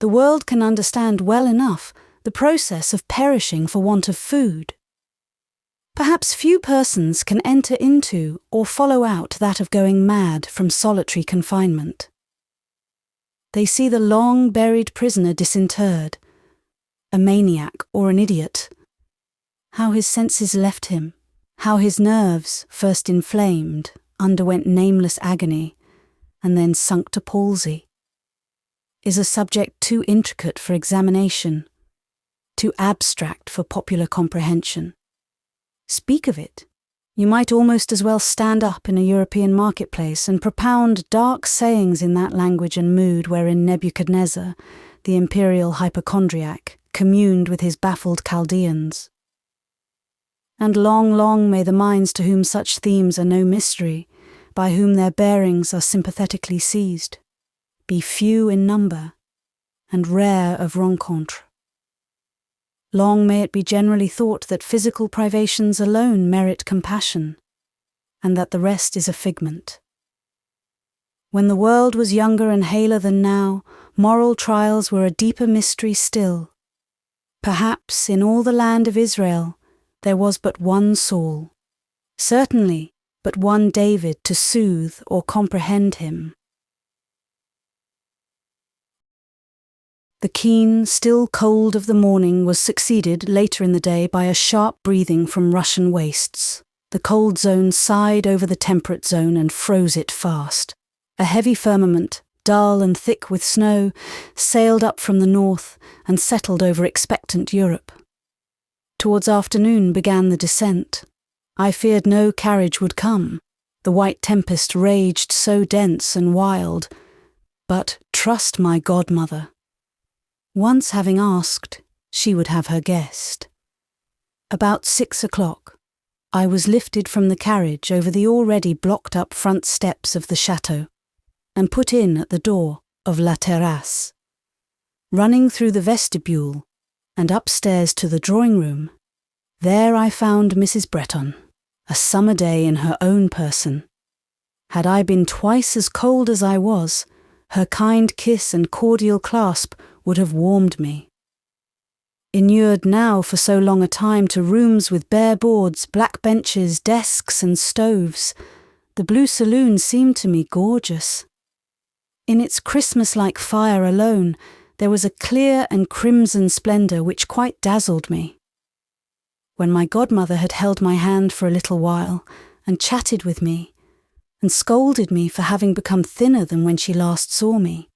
The world can understand well enough the process of perishing for want of food. Perhaps few persons can enter into or follow out that of going mad from solitary confinement. They see the long-buried prisoner disinterred, a maniac or an idiot, how his senses left him, how his nerves, first inflamed, underwent nameless agony, and then sunk to palsy, is a subject too intricate for examination, too abstract for popular comprehension. Speak of it, you might almost as well stand up in a European marketplace and propound dark sayings in that language and mood wherein Nebuchadnezzar, the imperial hypochondriac, communed with his baffled Chaldeans. And long, long may the minds to whom such themes are no mystery, by whom their bearings are sympathetically seized, be few in number, and rare of rencontre. Long may it be generally thought that physical privations alone merit compassion, and that the rest is a figment. When the world was younger and haler than now, moral trials were a deeper mystery still. Perhaps in all the land of Israel there was but one Saul, certainly but one David to soothe or comprehend him. The keen, still cold of the morning was succeeded later in the day by a sharp breathing from Russian wastes. The cold zone sighed over the temperate zone and froze it fast. A heavy firmament, dull and thick with snow, sailed up from the north and settled over expectant Europe. Towards afternoon began the descent. I feared no carriage would come. The white tempest raged so dense and wild. But trust my godmother. Once having asked, she would have her guessed. About 6 o'clock, I was lifted from the carriage over the already blocked-up front steps of the chateau and put in at the door of La Terrasse. Running through the vestibule and upstairs to the drawing-room, there I found Mrs. Bretton, a summer day in her own person. Had I been twice as cold as I was, her kind kiss and cordial clasp would have warmed me. Inured now for so long a time to rooms with bare boards, black benches, desks and stoves, the blue saloon seemed to me gorgeous. In its Christmas-like fire alone, there was a clear and crimson splendour which quite dazzled me. When my godmother had held my hand for a little while and chatted with me, and scolded me for having become thinner than when she last saw me,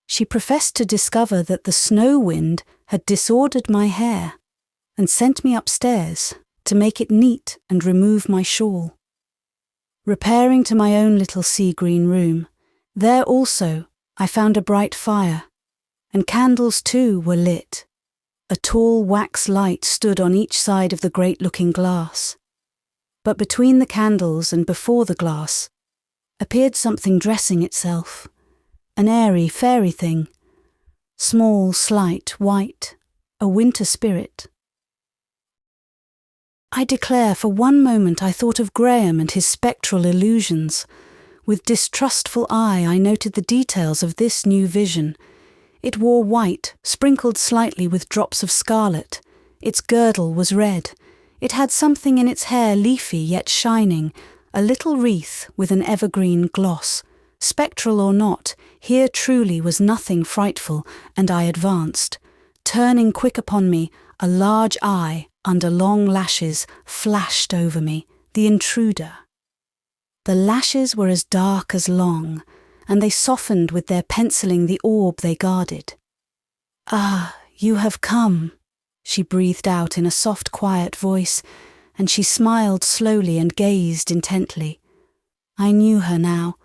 she professed to discover that the snow wind had disordered my hair and sent me upstairs to make it neat and remove my shawl. Repairing to my own little sea-green room, there also I found a bright fire, and candles too were lit. A tall wax light stood on each side of the great-looking glass. But between the candles and before the glass appeared something dressing itself, an airy, fairy thing, small, slight, white, a winter spirit. I declare for one moment I thought of Graham and his spectral illusions. With distrustful eye I noted the details of this new vision. It wore white, sprinkled slightly with drops of scarlet. Its girdle was red. It had something in its hair leafy yet shining, a little wreath with an evergreen gloss. Spectral or not, here truly was nothing frightful, and I advanced. Turning quick upon me, a large eye, under long lashes, flashed over me, the intruder. The lashes were as dark as long, and they softened with their penciling the orb they guarded. "Ah, you have come," she breathed out in a soft, quiet voice, and she smiled slowly and gazed intently. I knew her now.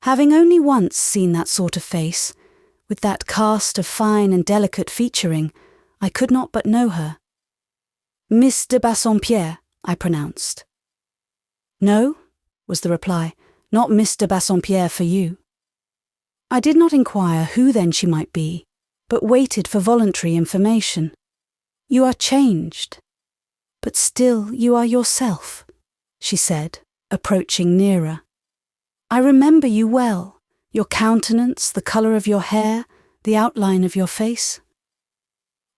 Having only once seen that sort of face, with that cast of fine and delicate featuring, I could not but know her. "Miss de Bassompierre," I pronounced. "No," was the reply, "not Miss de Bassompierre for you." I did not inquire who then she might be, but waited for voluntary information. "You are changed, but still you are yourself," she said, approaching nearer. "I remember you well, your countenance, the colour of your hair, the outline of your face."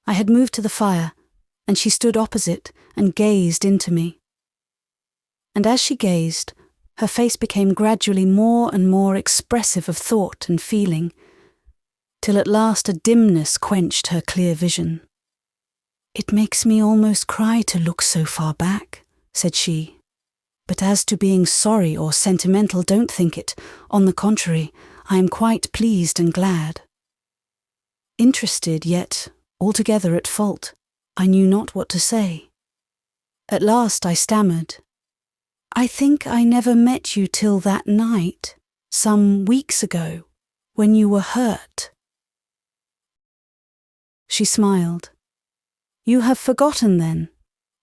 I had moved to the fire, and she stood opposite and gazed into me. And as she gazed, her face became gradually more and more expressive of thought and feeling, till at last a dimness quenched her clear vision. "It makes me almost cry to look so far back," said she. "But as to being sorry or sentimental, don't think it. On the contrary, I am quite pleased and glad." Interested, yet altogether at fault, I knew not what to say. At last I stammered, "I think I never met you till that night, some weeks ago, when you were hurt." She smiled. "You have forgotten, then,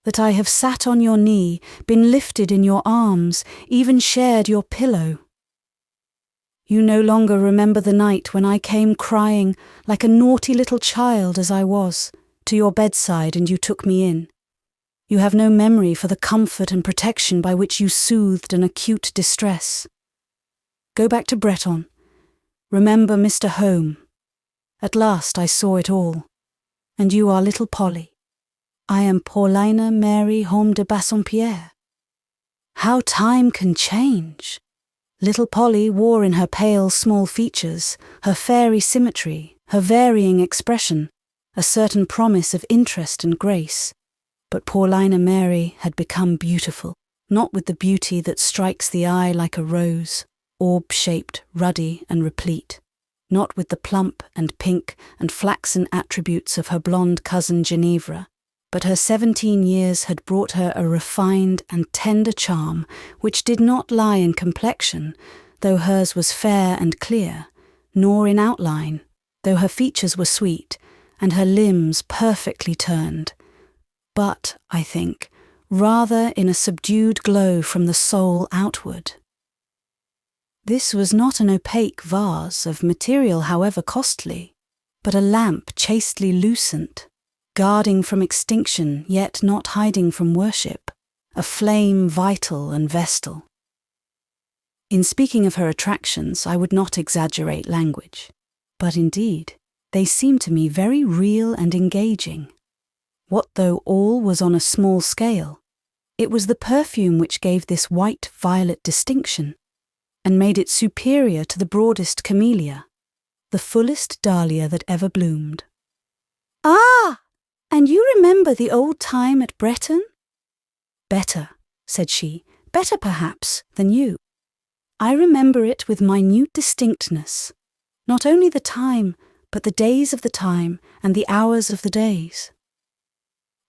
that I have sat on your knee, been lifted in your arms, even shared your pillow. You no longer remember the night when I came crying, like a naughty little child as I was, to your bedside and you took me in. You have no memory for the comfort and protection by which you soothed an acute distress. Go back to Bretton. Remember Mr. Home. At last I saw it all. And you are little Polly. I am Paulina Mary Home de Bassompierre. How time can change! Little Polly wore in her pale, small features, her fairy symmetry, her varying expression, a certain promise of interest and grace. But Paulina Mary had become beautiful, not with the beauty that strikes the eye like a rose, orb-shaped, ruddy and replete, not with the plump and pink and flaxen attributes of her blonde cousin Ginevra, but her 17 years had brought her a refined and tender charm which did not lie in complexion, though hers was fair and clear, nor in outline, though her features were sweet, and her limbs perfectly turned, but, I think, rather in a subdued glow from the soul outward. This was not an opaque vase of material however costly, but a lamp chastely lucent, guarding from extinction yet not hiding from worship, a flame vital and vestal. In speaking of her attractions, I would not exaggerate language, but indeed, they seemed to me very real and engaging. What though all was on a small scale? It was the perfume which gave this white-violet distinction, and made it superior to the broadest camellia, the fullest dahlia that ever bloomed. "Ah! And you remember the old time at Bretton?" "Better," said she, "better perhaps than you. I remember it with minute distinctness, not only the time, but the days of the time and the hours of the days."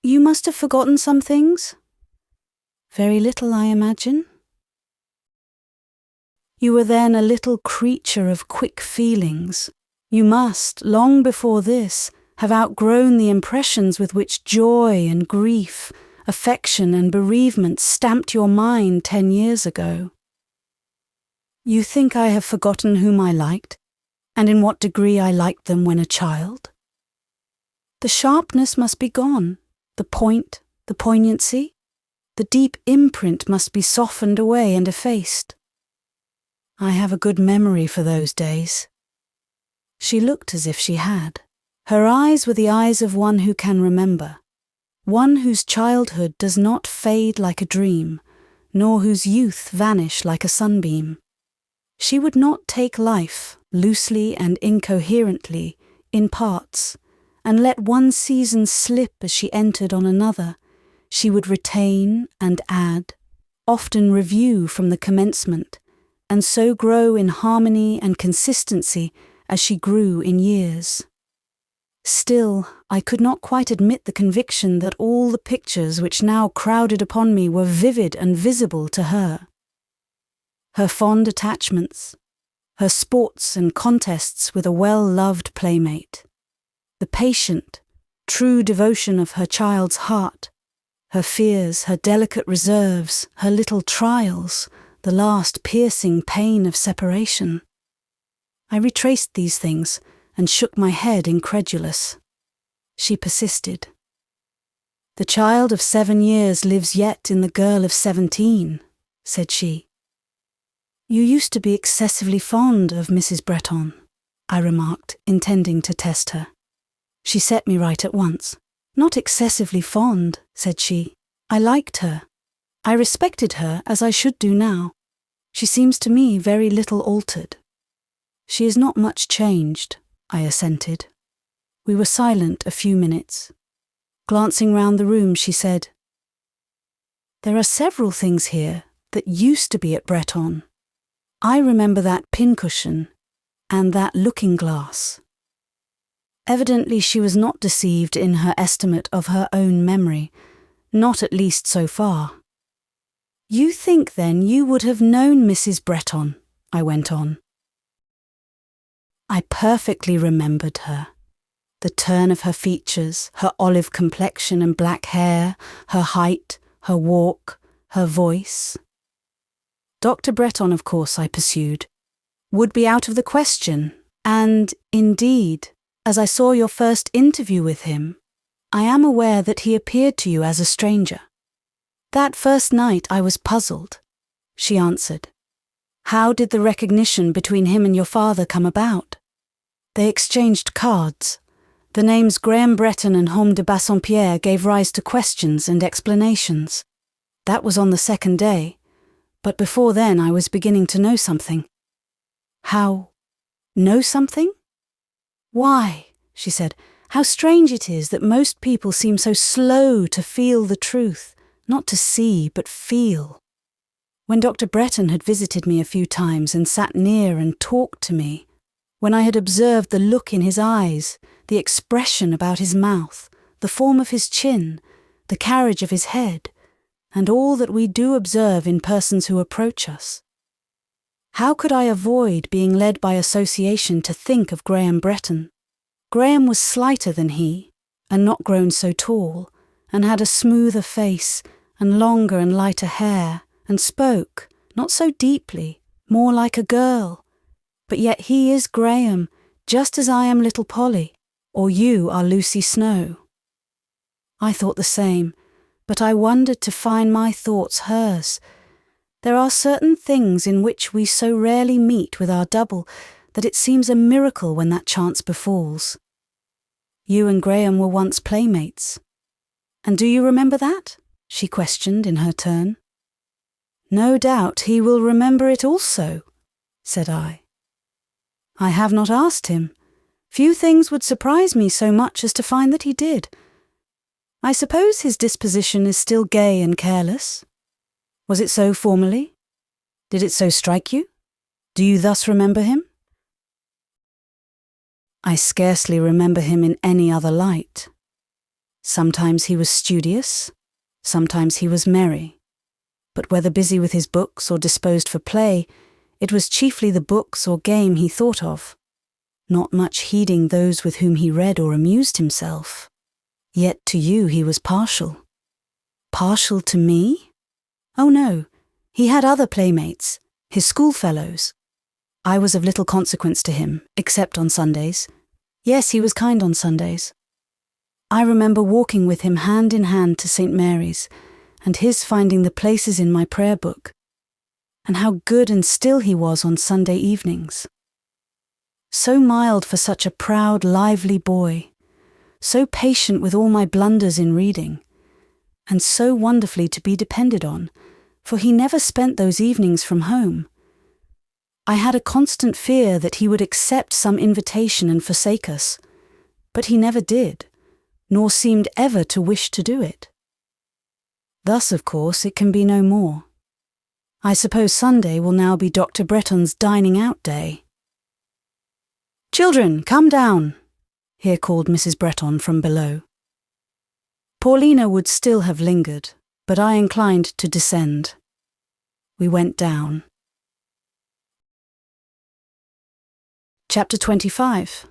"You must have forgotten some things?" "Very little, I imagine." "You were then a little creature of quick feelings. You must, long before this, have outgrown the impressions with which joy and grief, affection and bereavement stamped your mind 10 years ago." "You think I have forgotten whom I liked, and in what degree I liked them when a child?" "The sharpness must be gone, the point, the poignancy, the deep imprint must be softened away and effaced." "I have a good memory for those days." She looked as if she had. Her eyes were the eyes of one who can remember, one whose childhood does not fade like a dream, nor whose youth vanish like a sunbeam. She would not take life, loosely and incoherently, in parts, and let one season slip as she entered on another. She would retain and add, often review from the commencement, and so grow in harmony and consistency as she grew in years. Still, I could not quite admit the conviction that all the pictures which now crowded upon me were vivid and visible to her. Her fond attachments, her sports and contests with a well-loved playmate, the patient, true devotion of her child's heart, her fears, her delicate reserves, her little trials, the last piercing pain of separation. I retraced these things and shook my head incredulous. She persisted. "The child of 7 years lives yet in the girl of 17, said she. "You used to be excessively fond of Mrs. Bretton," I remarked, intending to test her. She set me right at once. "Not excessively fond," said she. "I liked her. I respected her as I should do now. She seems to me very little altered." "She is not much changed," I assented. We were silent a few minutes. Glancing round the room, she said, "There are several things here that used to be at Bretton. I remember that pincushion and that looking-glass." Evidently she was not deceived in her estimate of her own memory, not at least so far. "You think, then, you would have known Mrs. Bretton?" I went on. I perfectly remembered her. The turn of her features, her olive complexion and black hair, her height, her walk, her voice. "Dr. Bretton, of course," I pursued, "would be out of the question, and, indeed, as I saw your first interview with him, I am aware that he appeared to you as a stranger. That first night I was puzzled," she answered. How did the recognition between him and your father come about? They exchanged cards. The names Graham Bretton and Homme de Bassompierre gave rise to questions and explanations. That was on the second day, but before then I was beginning to know something. How? Know something? Why, she said, how strange it is that most people seem so slow to feel the truth, not to see, but feel. When Dr. Bretton had visited me a few times and sat near and talked to me, when I had observed the look in his eyes, the expression about his mouth, the form of his chin, the carriage of his head, and all that we do observe in persons who approach us. How could I avoid being led by association to think of Graham Bretton? Graham was slighter than he, and not grown so tall, and had a smoother face, and longer and lighter hair, and spoke, not so deeply, more like a girl. But yet he is Graham, just as I am little Polly, or you are Lucy Snowe. I thought the same, but I wondered to find my thoughts hers. There are certain things in which we so rarely meet with our double that it seems a miracle when that chance befalls. You and Graham were once playmates. And do you remember that? She questioned in her turn. No doubt he will remember it also, said I. I have not asked him. Few things would surprise me so much as to find that he did. I suppose his disposition is still gay and careless. Was it so formerly? Did it so strike you? Do you thus remember him? I scarcely remember him in any other light. Sometimes he was studious, sometimes he was merry. But whether busy with his books or disposed for play, it was chiefly the books or game he thought of, not much heeding those with whom he read or amused himself. Yet to you he was partial. Partial to me? Oh no, he had other playmates, his schoolfellows. I was of little consequence to him, except on Sundays. Yes, he was kind on Sundays. I remember walking with him hand in hand to St. Mary's, and his finding the places in my prayer book, and how good and still he was on Sunday evenings. So mild for such a proud, lively boy, so patient with all my blunders in reading, and so wonderfully to be depended on, for he never spent those evenings from home. I had a constant fear that he would accept some invitation and forsake us, but he never did, nor seemed ever to wish to do it. Thus, of course, it can be no more. I suppose Sunday will now be Dr. Bretton's dining out day. "Children, come down," here called Mrs. Bretton from below. Paulina would still have lingered, but I inclined to descend. We went down. Chapter 25.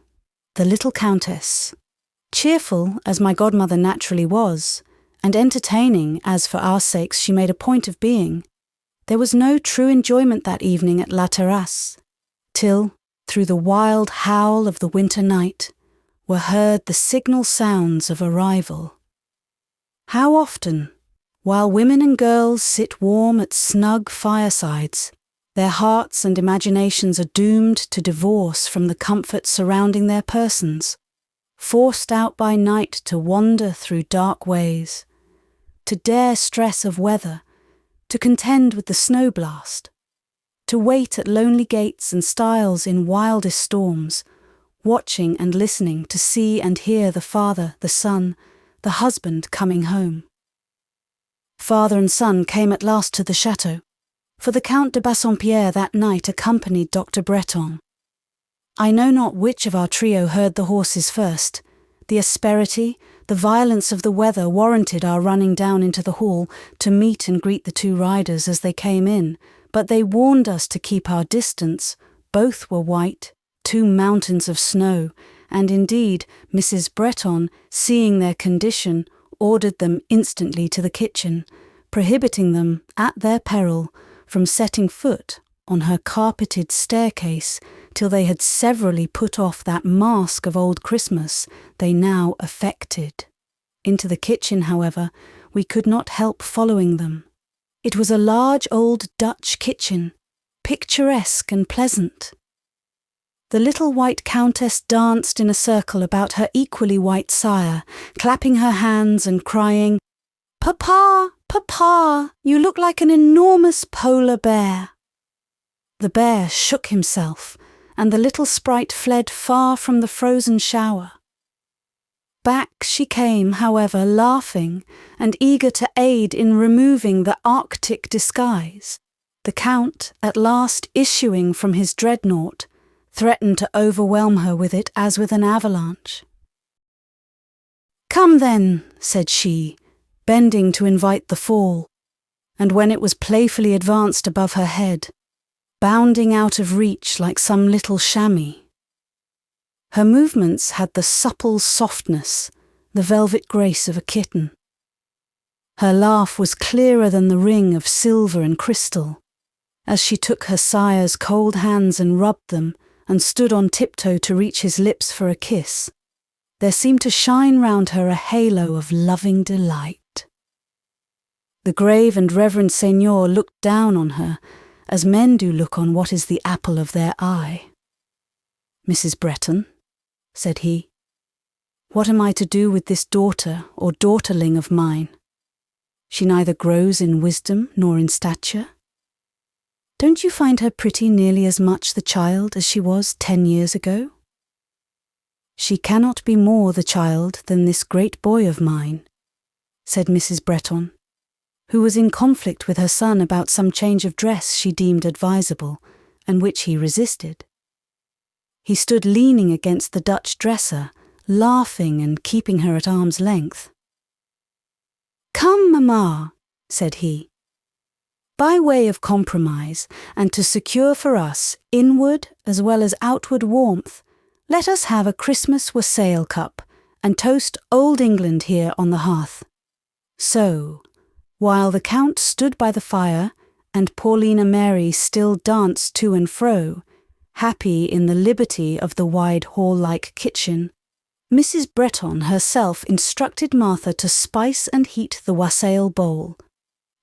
The Little Countess. Cheerful as my godmother naturally was, and entertaining as for our sakes she made a point of being, there was no true enjoyment that evening at La Terrasse, till, through the wild howl of the winter night, were heard the signal sounds of arrival. How often, while women and girls sit warm at snug firesides, their hearts and imaginations are doomed to divorce from the comfort surrounding their persons, forced out by night to wander through dark ways, to dare stress of weather, to contend with the snow blast, to wait at lonely gates and stiles in wildest storms, watching and listening to see and hear the father, the son, the husband coming home. Father and son came at last to the chateau, for the Count de Bassompierre that night accompanied Dr. Bretton. I know not which of our trio heard the horses first. The asperity, the violence of the weather warranted our running down into the hall to meet and greet the two riders as they came in, but they warned us to keep our distance. Both were white, two mountains of snow, and indeed Mrs. Bretton, seeing their condition, ordered them instantly to the kitchen, prohibiting them, at their peril, from setting foot on her carpeted staircase till they had severally put off that mask of old Christmas they now affected. Into the kitchen, however, we could not help following them. It was a large old Dutch kitchen, picturesque and pleasant. The little white countess danced in a circle about her equally white sire, clapping her hands and crying, "Papa, Papa, you look like an enormous polar bear." The bear shook himself, and the little sprite fled far from the frozen shower. Back she came, however, laughing and eager to aid in removing the Arctic disguise. The Count, at last issuing from his dreadnought, threatened to overwhelm her with it as with an avalanche. "Come then," said she, bending to invite the fall, and when it was playfully advanced above her head, bounding out of reach like some little chamois. Her movements had the supple softness, the velvet grace of a kitten. Her laugh was clearer than the ring of silver and crystal, as she took her sire's cold hands and rubbed them, and stood on tiptoe to reach his lips for a kiss. There seemed to shine round her a halo of loving delight. The grave and reverend seigneur looked down on her, as men do look on what is the apple of their eye. "Mrs. Bretton," said he, "what am I to do with this daughter or daughterling of mine? She neither grows in wisdom nor in stature. Don't you find her pretty nearly as much the child as she was 10 years ago? She cannot be more the child than this great boy of mine," said Mrs. Bretton, who was in conflict with her son about some change of dress she deemed advisable, and which he resisted. He stood leaning against the Dutch dresser, laughing and keeping her at arm's length. "Come, mamma," said he. "By way of compromise, and to secure for us inward as well as outward warmth, let us have a Christmas wassail cup, and toast Old England here on the hearth." So, while the Count stood by the fire, and Paulina Mary still danced to and fro, happy in the liberty of the wide hall-like kitchen, Mrs. Bretton herself instructed Martha to spice and heat the wassail bowl,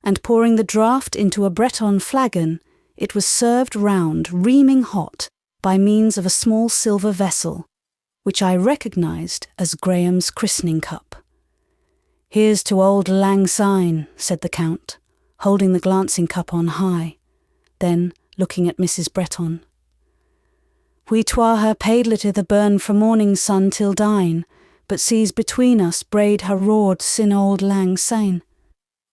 and pouring the draught into a Bretton flagon, it was served round reaming hot by means of a small silver vessel, which I recognised as Graham's christening cup. "Here's to Auld Lang Syne," said the Count, holding the glancing cup on high. Then, looking at Mrs. Bretton, "We twa ha' paidlet i' the burn fra morning sun till dine, but sees between us braid ha' roared sin Auld Lang Syne.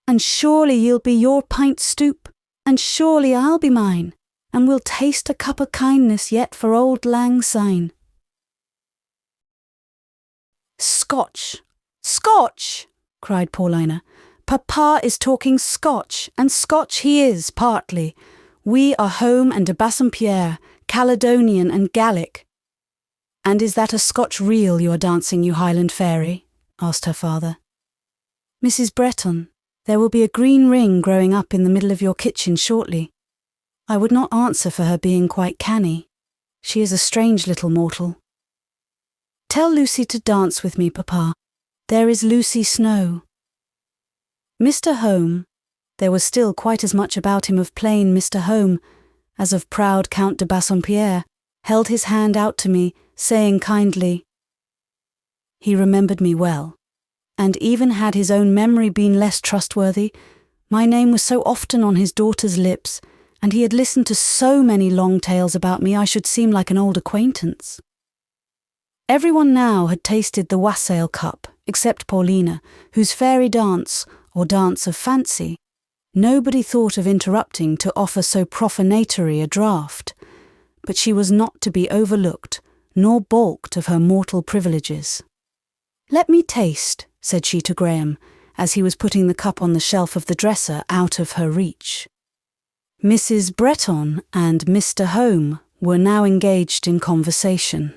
And surely ye'll be your pint stoop, and surely I'll be mine, and we'll taste a cup o' kindness yet for Auld Lang Syne." "Scotch! Scotch!" cried Paulina. "Papa is talking Scotch, and Scotch he is, partly. We are home and de Bassompierre, Caledonian and Gallic." "And is that a Scotch reel you are dancing, you Highland fairy?" asked her father. "Mrs. Bretton, there will be a green ring growing up in the middle of your kitchen shortly. I would not answer for her being quite canny. She is a strange little mortal." "Tell Lucy to dance with me, Papa. There is Lucy Snowe." Mr. Home, there was still quite as much about him of plain Mr. Home as of proud Count de Bassompierre, held his hand out to me, saying kindly, "He remembered me well, and even had his own memory been less trustworthy, my name was so often on his daughter's lips, and he had listened to so many long tales about me I should seem like an old acquaintance." Everyone now had tasted the wassail cup, except Paulina, whose fairy dance, or dance of fancy, nobody thought of interrupting to offer so profanatory a draught, but she was not to be overlooked, nor balked of her mortal privileges. "Let me taste," said she to Graham, as he was putting the cup on the shelf of the dresser out of her reach. Mrs. Bretton and Mr. Home were now engaged in conversation.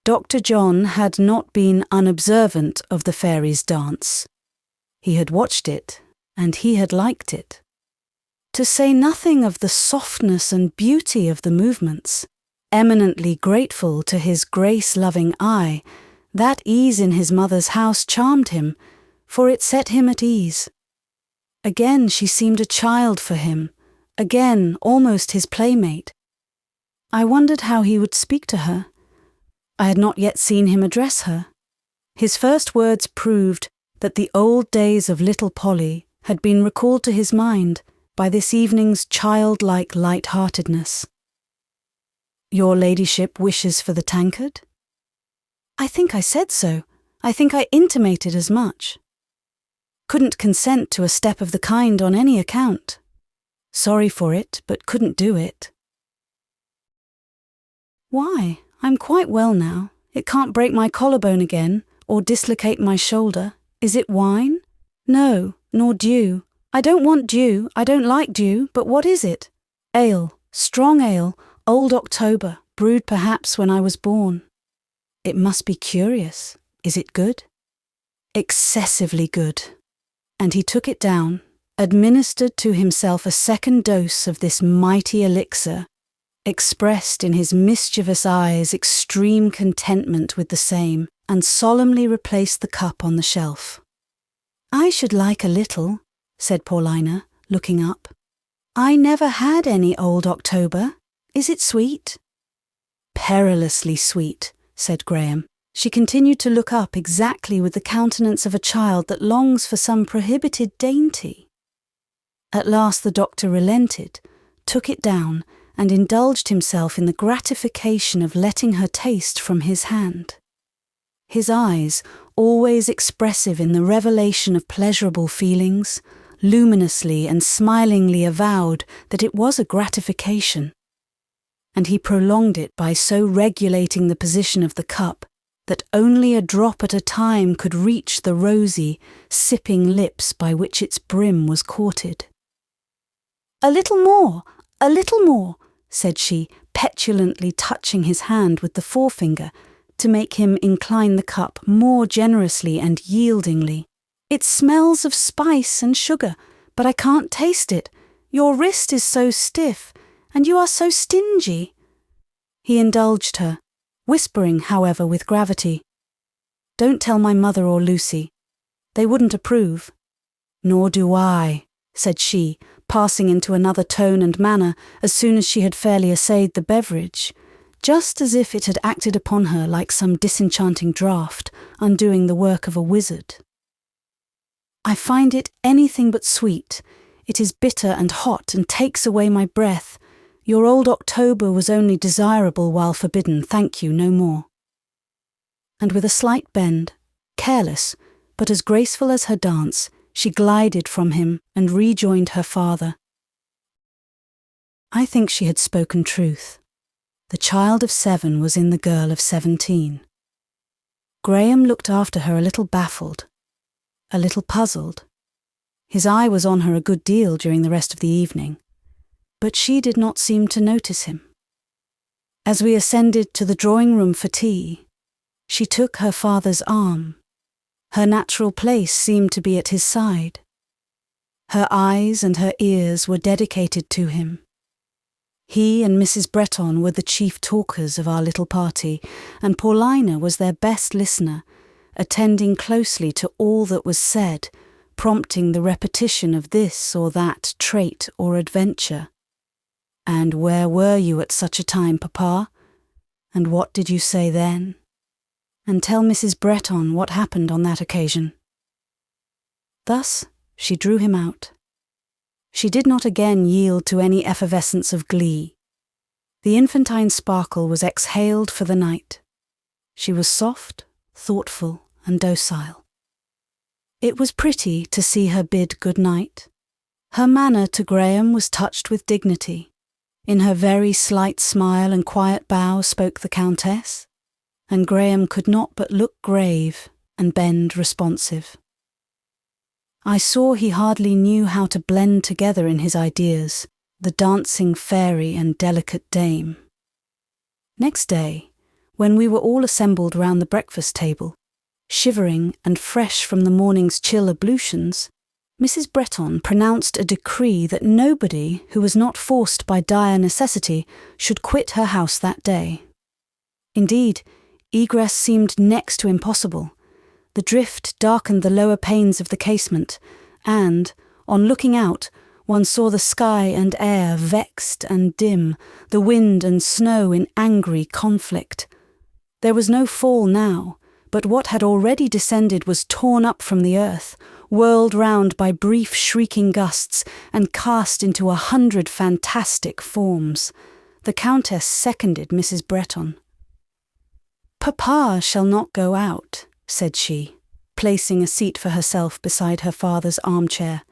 Dr. John had not been unobservant of the fairies' dance. He had watched it, and he had liked it. To say nothing of the softness and beauty of the movements, eminently grateful to his grace-loving eye, that ease in his mother's house charmed him, for it set him at ease. Again she seemed a child for him, again almost his playmate. I wondered how he would speak to her. I had not yet seen him address her. His first words proved that the old days of little Polly had been recalled to his mind by this evening's childlike light-heartedness. "Your ladyship wishes for the tankard?" "I think I said so. I think I intimated as much." "Couldn't consent to a step of the kind on any account." "Sorry for it, but couldn't do it." "Why? I'm quite well now. It can't break my collarbone again, or dislocate my shoulder. Is it wine?" "No, nor dew. I don't want dew, I don't like dew, but what is it?" "Ale, strong ale, old October, brewed perhaps when I was born." "It must be curious. Is it good?" "Excessively good." And he took it down, administered to himself a second dose of this mighty elixir, expressed in his mischievous eyes extreme contentment with the same, and solemnly replaced the cup on the shelf. "I should like a little," said Paulina, looking up. "I never had any old October. Is it sweet?" "Perilously sweet," said Graham. She continued to look up exactly with the countenance of a child that longs for some prohibited dainty. At last the doctor relented, took it down, and indulged himself in the gratification of letting her taste from his hand. His eyes, always expressive in the revelation of pleasurable feelings, luminously and smilingly avowed that it was a gratification. And he prolonged it by so regulating the position of the cup that only a drop at a time could reach the rosy, sipping lips by which its brim was courted. "A little more, said she, petulantly touching his hand with the forefinger to make him incline the cup more generously and yieldingly. "It smells of spice and sugar, but I can't taste it. Your wrist is so stiff, and you are so stingy." He indulged her, whispering, however, with gravity, "Don't tell my mother or Lucy. They wouldn't approve." "Nor do I," said she, passing into another tone and manner as soon as she had fairly essayed the beverage, just as if it had acted upon her like some disenchanting draught, undoing the work of a wizard. "I find it anything but sweet. It is bitter and hot and takes away my breath. Your old October was only desirable while forbidden, thank you, no more." And with a slight bend, careless, but as graceful as her dance, she glided from him and rejoined her father. I think she had spoken truth. The child of 7 was in the girl of 17. Graham looked after her a little baffled, a little puzzled. His eye was on her a good deal during the rest of the evening, but she did not seem to notice him. As we ascended to the drawing-room for tea, she took her father's arm. Her natural place seemed to be at his side. Her eyes and her ears were dedicated to him. He and Mrs. Bretton were the chief talkers of our little party, and Paulina was their best listener, attending closely to all that was said, prompting the repetition of this or that trait or adventure. "And where were you at such a time, Papa? And what did you say then? And tell Mrs. Bretton what happened on that occasion." Thus she drew him out. She did not again yield to any effervescence of glee. The infantine sparkle was exhaled for the night. She was soft, thoughtful, and docile. It was pretty to see her bid good night. Her manner to Graham was touched with dignity. In her very slight smile and quiet bow spoke the Countess, and Graham could not but look grave and bend responsive. I saw he hardly knew how to blend together in his ideas the dancing fairy and delicate dame. Next day, when we were all assembled round the breakfast table, shivering and fresh from the morning's chill ablutions, Mrs. Bretton pronounced a decree that nobody who was not forced by dire necessity should quit her house that day. Indeed, egress seemed next to impossible. The drift darkened the lower panes of the casement, and, on looking out, one saw the sky and air vexed and dim, the wind and snow in angry conflict. There was no fall now, but what had already descended was torn up from the earth, whirled round by brief shrieking gusts, and cast into 100 fantastic forms. The Countess seconded Mrs. Bretton. "Papa shall not go out," said she, placing a seat for herself beside her father's armchair.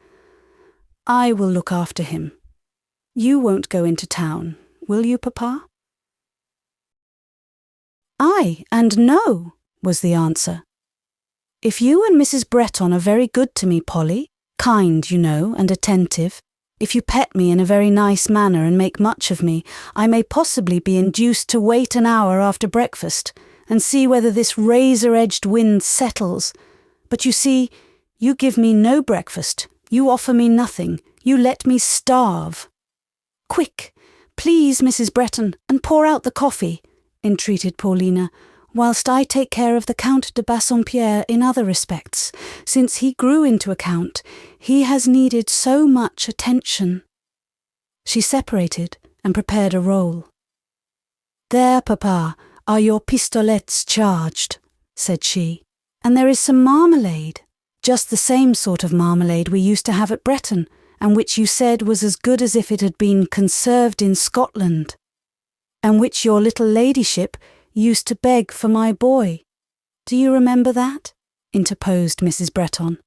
"I will look after him. You won't go into town, will you, Papa?" "Aye, and no," was the answer. "If you and Mrs. Bretton are very good to me, Polly, kind, you know, and attentive, if you pet me in a very nice manner and make much of me, I may possibly be induced to wait an hour after breakfast and see whether this razor-edged wind settles. But you see, you give me no breakfast, you offer me nothing, you let me starve." "Quick, please, Mrs. Bretton, and pour out the coffee," entreated Paulina, "whilst I take care of the Count de Bassompierre in other respects. Since he grew into a count, he has needed so much attention." She separated and prepared a roll. "There, Papa, are your pistolets charged," said she, "and there is some marmalade, just the same sort of marmalade we used to have at Bretton, and which you said was as good as if it had been conserved in Scotland, and which your little ladyship used to beg for my boy. Do you remember that?" interposed Mrs. Bretton.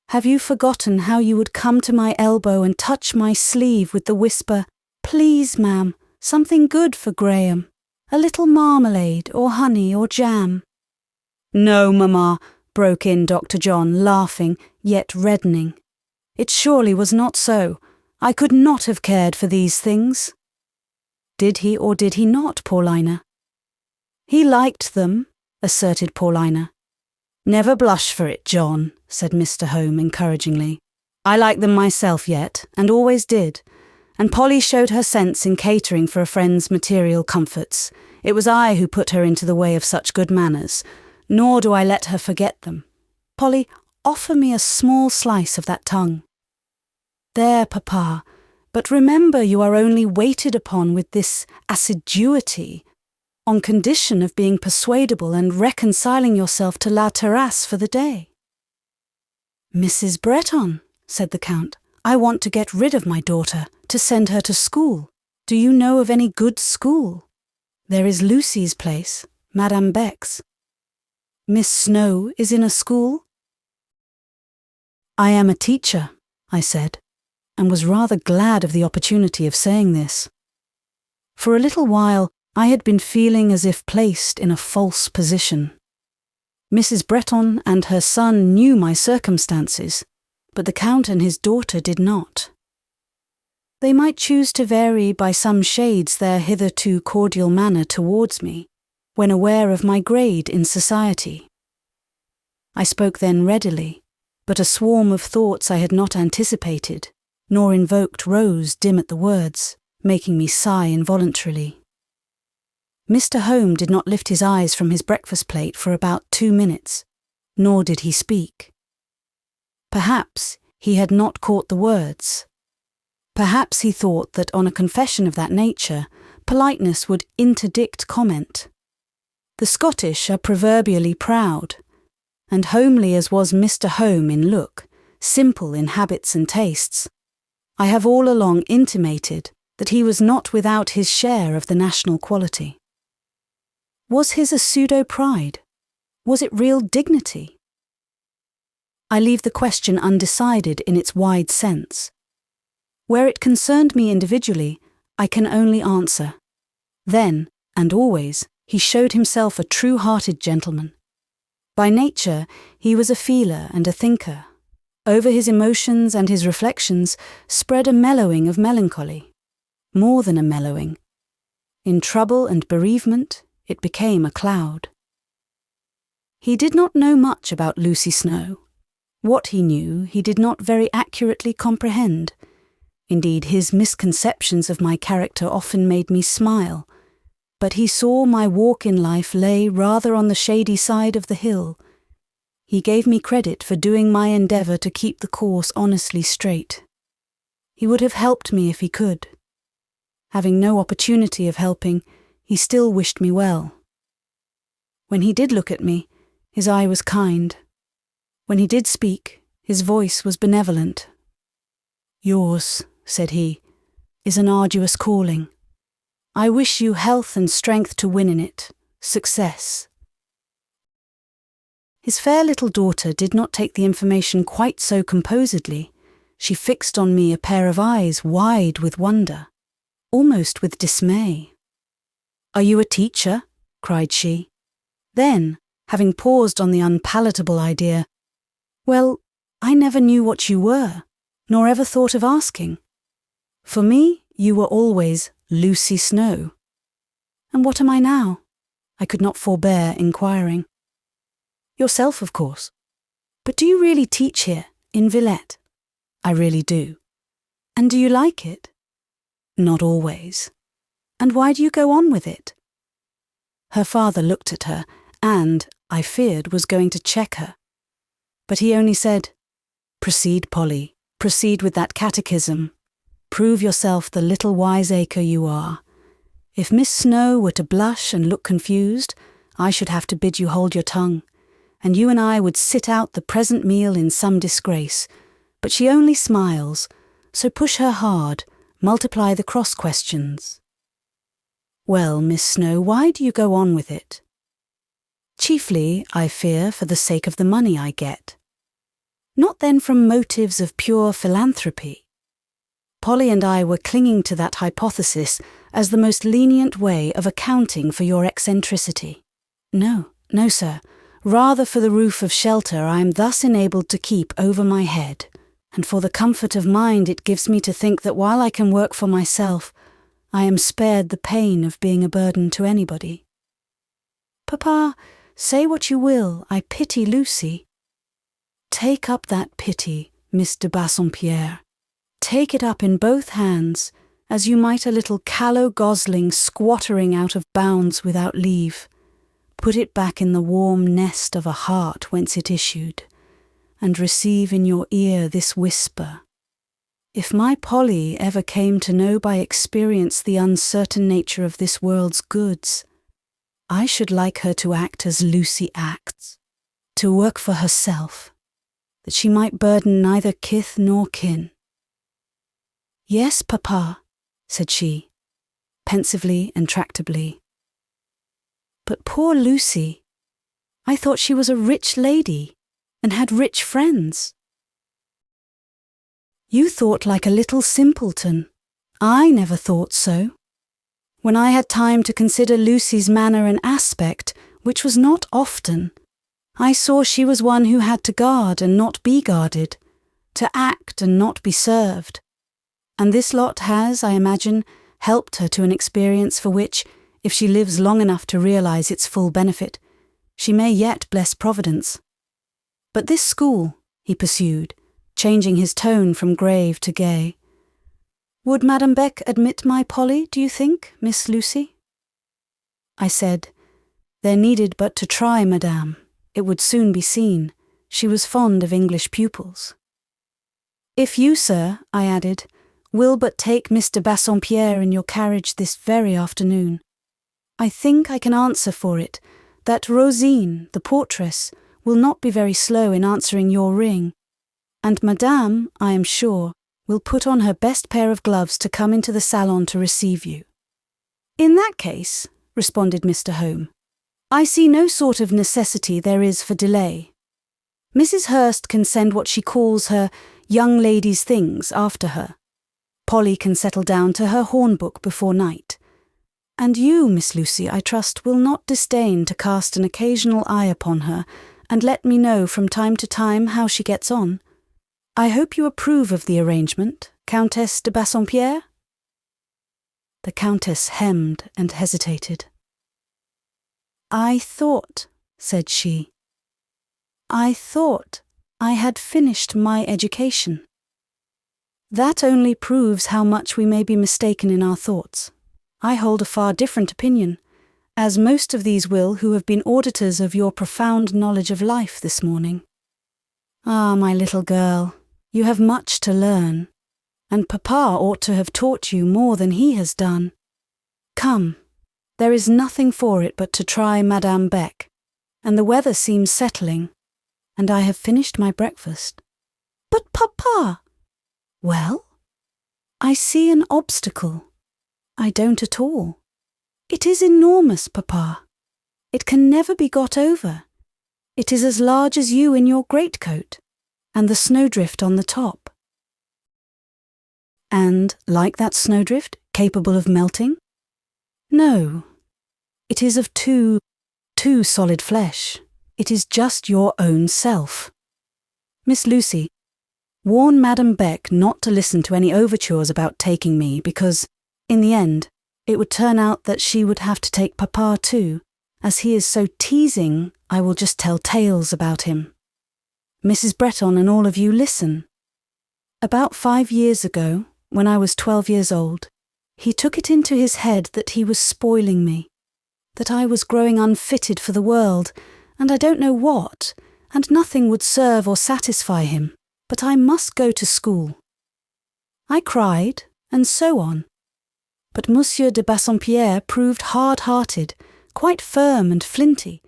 "Have you forgotten how you would come to my elbow and touch my sleeve with the whisper, 'Please, ma'am, something good for Graham, a little marmalade or honey or jam?'" "No, Mamma," broke in Dr. John, laughing, yet reddening. "It surely was not so. I could not have cared for these things." "Did he or did he not, Paulina?" "He liked them," asserted Paulina. "Never blush for it, John," said Mr. Home encouragingly. "I like them myself yet, and always did. And Polly showed her sense in catering for a friend's material comforts. It was I who put her into the way of such good manners, nor do I let her forget them. Polly, offer me a small slice of that tongue." "There, Papa, but remember you are only waited upon with this assiduity on condition of being persuadable and reconciling yourself to La Terrasse for the day." "Mrs. Bretton," said the Count, "I want to get rid of my daughter, to send her to school. Do you know of any good school? There is Lucy's place, Madame Beck's. Miss Snowe is in a school?" "I am a teacher," I said, and was rather glad of the opportunity of saying this. For a little while I had been feeling as if placed in a false position. Mrs. Bretton and her son knew my circumstances, but the Count and his daughter did not. They might choose to vary by some shades their hitherto cordial manner towards me, when aware of my grade in society. I spoke then readily, but a swarm of thoughts I had not anticipated, nor invoked, rose dim at the words, making me sigh involuntarily. Mr. Home did not lift his eyes from his breakfast plate for about 2 minutes, nor did he speak. Perhaps he had not caught the words. Perhaps he thought that on a confession of that nature, politeness would interdict comment. The Scottish are proverbially proud, and homely as was Mr. Home in look, simple in habits and tastes, I have all along intimated that he was not without his share of the national quality. Was his a pseudo-pride? Was it real dignity? I leave the question undecided in its wide sense. Where it concerned me individually, I can only answer. Then, and always, he showed himself a true-hearted gentleman. By nature, he was a feeler and a thinker. Over his emotions and his reflections spread a mellowing of melancholy. More than a mellowing. In trouble and bereavement, it became a cloud. He did not know much about Lucy Snowe. What he knew, he did not very accurately comprehend. Indeed, his misconceptions of my character often made me smile. But he saw my walk in life lay rather on the shady side of the hill. He gave me credit for doing my endeavour to keep the course honestly straight. He would have helped me if he could. Having no opportunity of helping, he still wished me well. When he did look at me, his eye was kind. When he did speak, his voice was benevolent. "Yours," said he, "is an arduous calling. I wish you health and strength to win in it, success." His fair little daughter did not take the information quite so composedly. She fixed on me a pair of eyes wide with wonder, almost with dismay. "Are you a teacher?" cried she. Then, having paused on the unpalatable idea, "Well, I never knew what you were, nor ever thought of asking. For me, you were always Lucy Snowe." "And what am I now?" I could not forbear inquiring. "Yourself, of course. But do you really teach here, in Villette?" "I really do." "And do you like it?" "Not always." "And why do you go on with it?" Her father looked at her and, I feared, was going to check her. But he only said, "Proceed, Polly, proceed with that catechism. Prove yourself the little wiseacre you are. If Miss Snowe were to blush and look confused, I should have to bid you hold your tongue, and you and I would sit out the present meal in some disgrace. But she only smiles, so push her hard, multiply the cross questions." "Well, Miss Snowe, why do you go on with it?" "Chiefly, I fear, for the sake of the money I get." "Not then from motives of pure philanthropy?" Polly and I were clinging to that hypothesis as the most lenient way of accounting for your eccentricity. "No, no, sir. Rather for the roof of shelter I am thus enabled to keep over my head, and for the comfort of mind it gives me to think that while I can work for myself, I am spared the pain of being a burden to anybody." "Papa, say what you will, I pity Lucy." "Take up that pity, Miss de Bassompierre. Take it up in both hands, as you might a little callow gosling squattering out of bounds without leave. Put it back in the warm nest of a heart whence it issued, and receive in your ear this whisper. If my Polly ever came to know by experience the uncertain nature of this world's goods, I should like her to act as Lucy acts, to work for herself, that she might burden neither kith nor kin." "Yes, papa," said she, pensively and tractably. "But poor Lucy, I thought she was a rich lady, and had rich friends." "You thought like a little simpleton. I never thought so. When I had time to consider Lucy's manner and aspect, which was not often, I saw she was one who had to guard and not be guarded, to act and not be served. And this lot has, I imagine, helped her to an experience for which, if she lives long enough to realize its full benefit, she may yet bless Providence. But this school," he pursued, changing his tone from grave to gay, "would Madame Beck admit my Polly, do you think, Miss Lucy?" I said, "There needed but to try, madame. It would soon be seen. She was fond of English pupils." "If you, sir," I added, "will but take Mr. Bassompierre in your carriage this very afternoon, I think I can answer for it that Rosine, the portress, will not be very slow in answering your ring, and madame, I am sure, will put on her best pair of gloves to come into the salon to receive you." "In that case," responded Mr. Home, "I see no sort of necessity there is for delay. Mrs. Hurst can send what she calls her young ladies' things after her. Polly can settle down to her horn-book before night. And you, Miss Lucy, I trust, will not disdain to cast an occasional eye upon her, and let me know from time to time how she gets on. I hope you approve of the arrangement, Countess de Bassompierre?" The Countess hemmed and hesitated. "I thought," said she, "I thought I had finished my education." "That only proves how much we may be mistaken in our thoughts. I hold a far different opinion, as most of these will who have been auditors of your profound knowledge of life this morning. Ah, my little girl, you have much to learn. and Papa ought to have taught you more than he has done. Come, there is nothing for it but to try Madame Beck, and the weather seems settling, and I have finished my breakfast." "But Papa—" "Well, I see an obstacle." "I don't at all." "It is enormous, Papa. It can never be got over. It is as large as you in your greatcoat, and the snowdrift on the top." "And, like that snowdrift, capable of melting?" "No. It is of too solid flesh. It is just your own self. Miss Lucy, warn Madame Beck not to listen to any overtures about taking me, because, in the end, it would turn out that she would have to take Papa too. As he is so teasing, I will just tell tales about him. Mrs. Bretton and all of you listen. About 5 years ago, when I was 12 years old, he took it into his head that he was spoiling me, that I was growing unfitted for the world, and I don't know what, and nothing would serve or satisfy him, but I must go to school. I cried, and so on. But Monsieur de Bassompierre proved hard-hearted, quite firm and flinty,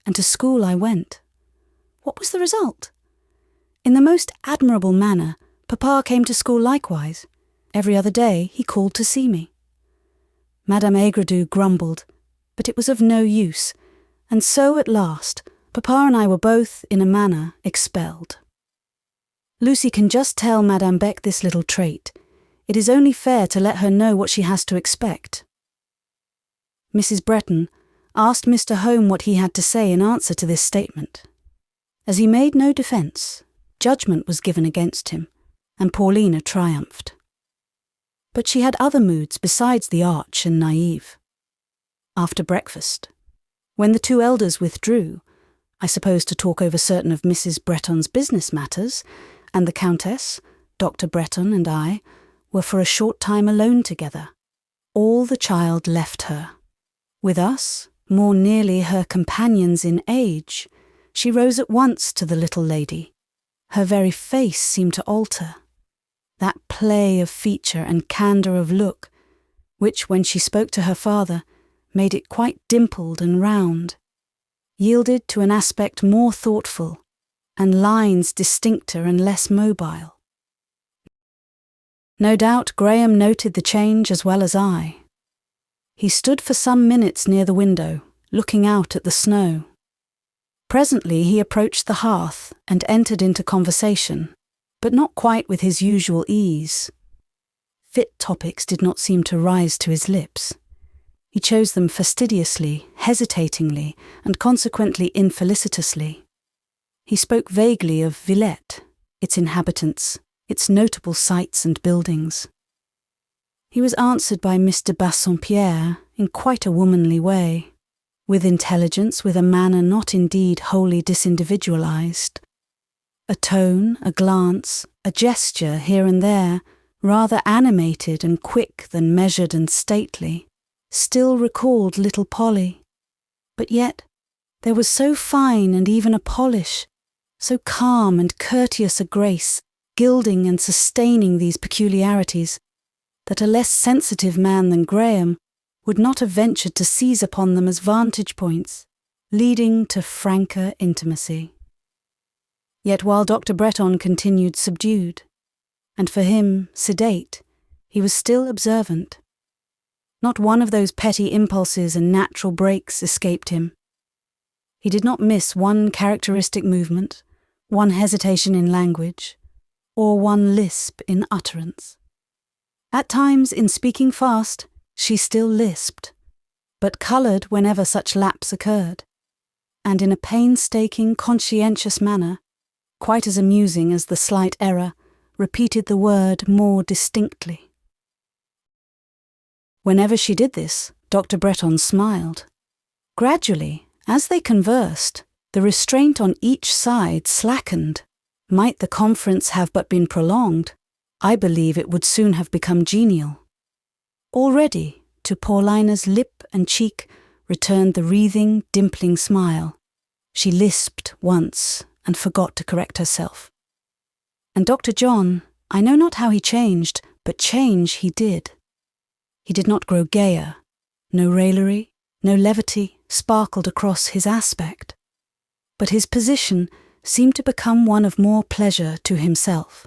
and to school I went. What was the result? In the most admirable manner, Papa came to school likewise. Every other day he called to see me. Madame Aigredoux grumbled, but it was of no use, and so at last Papa and I were both, in a manner, expelled. Lucy can just tell Madame Beck this little trait. It is only fair to let her know what she has to expect. Mrs. Bretton asked Mr. Home what he had to say in answer to this statement. As he made no defence, judgment was given against him, and Paulina triumphed. But she had other moods besides the arch and naïve. After breakfast, when the 2 elders withdrew, I suppose to talk over certain of Mrs. Bretton's business matters, and the Countess, Dr. Bretton and I, were for a short time alone together, all the child left her. With us, more nearly her companions in age, she rose at once to the little lady. Her very face seemed to alter. That play of feature and candour of look, which, when she spoke to her father, made it quite dimpled and round, yielded to an aspect more thoughtful, and lines distincter and less mobile. No doubt Graham noted the change as well as I. He stood for some minutes near the window, looking out at the snow. Presently he approached the hearth and entered into conversation, but not quite with his usual ease. Fit topics did not seem to rise to his lips. He chose them fastidiously, hesitatingly, and consequently infelicitously. He spoke vaguely of Villette, its inhabitants, its notable sights and buildings. He was answered by Mr. Bassompierre in quite a womanly way, with intelligence, with a manner not indeed wholly disindividualized. A tone, a glance, a gesture here and there, rather animated and quick than measured and stately, still recalled little Polly. But yet there was so fine and even a polish, so calm and courteous a grace, gilding and sustaining these peculiarities, that a less sensitive man than Graham would not have ventured to seize upon them as vantage points, leading to franker intimacy. Yet while Dr. Bretton continued subdued, and for him sedate, he was still observant. Not one of those petty impulses and natural breaks escaped him. He did not miss one characteristic movement, one hesitation in language, or one lisp in utterance. At times, in speaking fast, she still lisped, but coloured whenever such lapse occurred, and in a painstaking, conscientious manner, quite as amusing as the slight error, repeated the word more distinctly. Whenever she did this, Dr. Bretton smiled. Gradually, as they conversed, the restraint on each side slackened. Might the conference have but been prolonged, I believe it would soon have become genial. Already, to Paulina's lip and cheek returned the wreathing, dimpling smile. She lisped once and forgot to correct herself. And Dr. John, I know not how he changed, but change he did. He did not grow gayer. No raillery, no levity sparkled across his aspect. But his position seemed to become one of more pleasure to himself,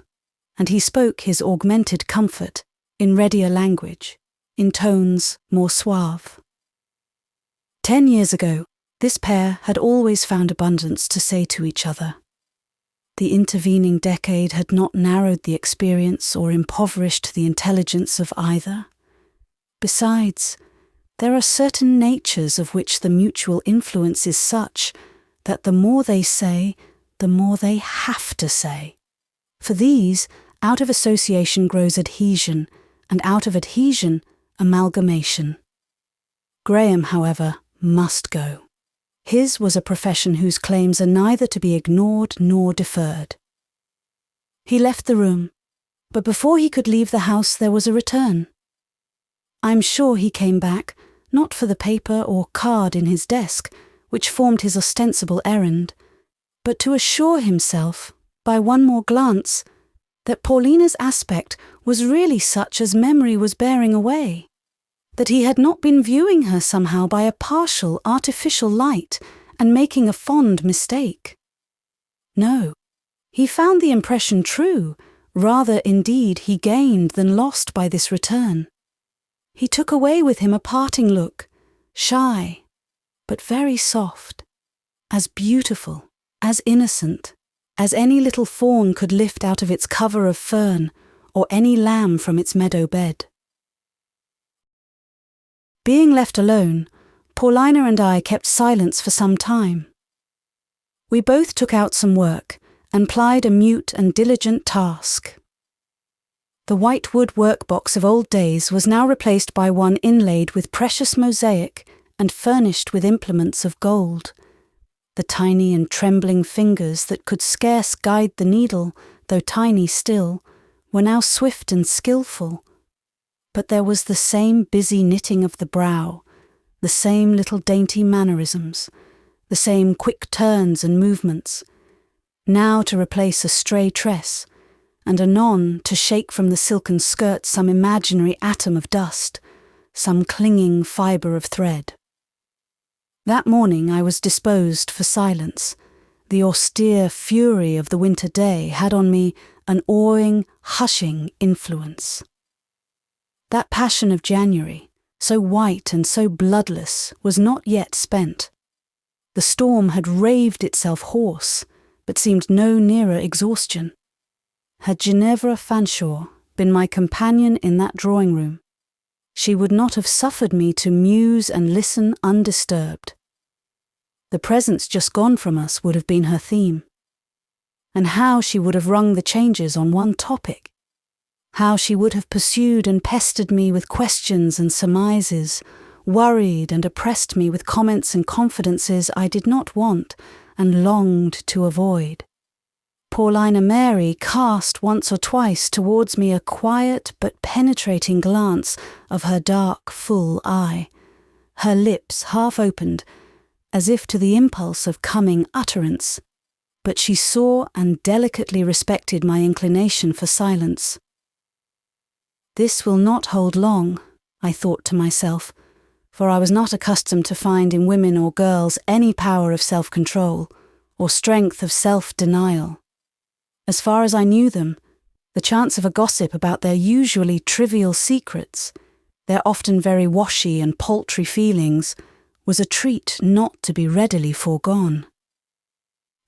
and he spoke his augmented comfort in readier language, in tones more suave. 10 years ago, this pair had always found abundance to say to each other. The intervening decade had not narrowed the experience or impoverished the intelligence of either. Besides, there are certain natures of which the mutual influence is such that the more they say, the more they have to say. For these, out of association grows adhesion, and out of adhesion, amalgamation. Graham, however, must go. His was a profession whose claims are neither to be ignored nor deferred. He left the room, but before he could leave the house there was a return. I'm sure he came back, not for the paper or card in his desk, which formed his ostensible errand, but to assure himself, by one more glance, that Paulina's aspect was really such as memory was bearing away, that he had not been viewing her somehow by a partial, artificial light and making a fond mistake. No, he found the impression true, rather indeed he gained than lost by this return. He took away with him a parting look, shy, but very soft, as beautiful, as innocent, as any little fawn could lift out of its cover of fern, or any lamb from its meadow bed. Being left alone, Paulina and I kept silence for some time. We both took out some work, and plied a mute and diligent task. The white wood workbox of old days was now replaced by one inlaid with precious mosaic and furnished with implements of gold. The tiny and trembling fingers that could scarce guide the needle, though tiny still, were now swift and skilful. But there was the same busy knitting of the brow, the same little dainty mannerisms, the same quick turns and movements, now to replace a stray tress, and anon to shake from the silken skirt some imaginary atom of dust, some clinging fibre of thread. That morning I was disposed for silence. The austere fury of the winter day had on me an awing, hushing influence. That passion of January, so white and so bloodless, was not yet spent. The storm had raved itself hoarse, but seemed no nearer exhaustion. Had Ginevra Fanshawe been my companion in that drawing-room, she would not have suffered me to muse and listen undisturbed. The presence just gone from us would have been her theme. And how she would have rung the changes on one topic! How she would have pursued and pestered me with questions and surmises, worried and oppressed me with comments and confidences I did not want and longed to avoid. Paulina Mary cast once or twice towards me a quiet but penetrating glance of her dark, full eye, her lips half opened, as if to the impulse of coming utterance, but she saw and delicately respected my inclination for silence. This will not hold long, I thought to myself, for I was not accustomed to find in women or girls any power of self-control or strength of self-denial. As far as I knew them, the chance of a gossip about their usually trivial secrets, their often very washy and paltry feelings, was a treat not to be readily foregone.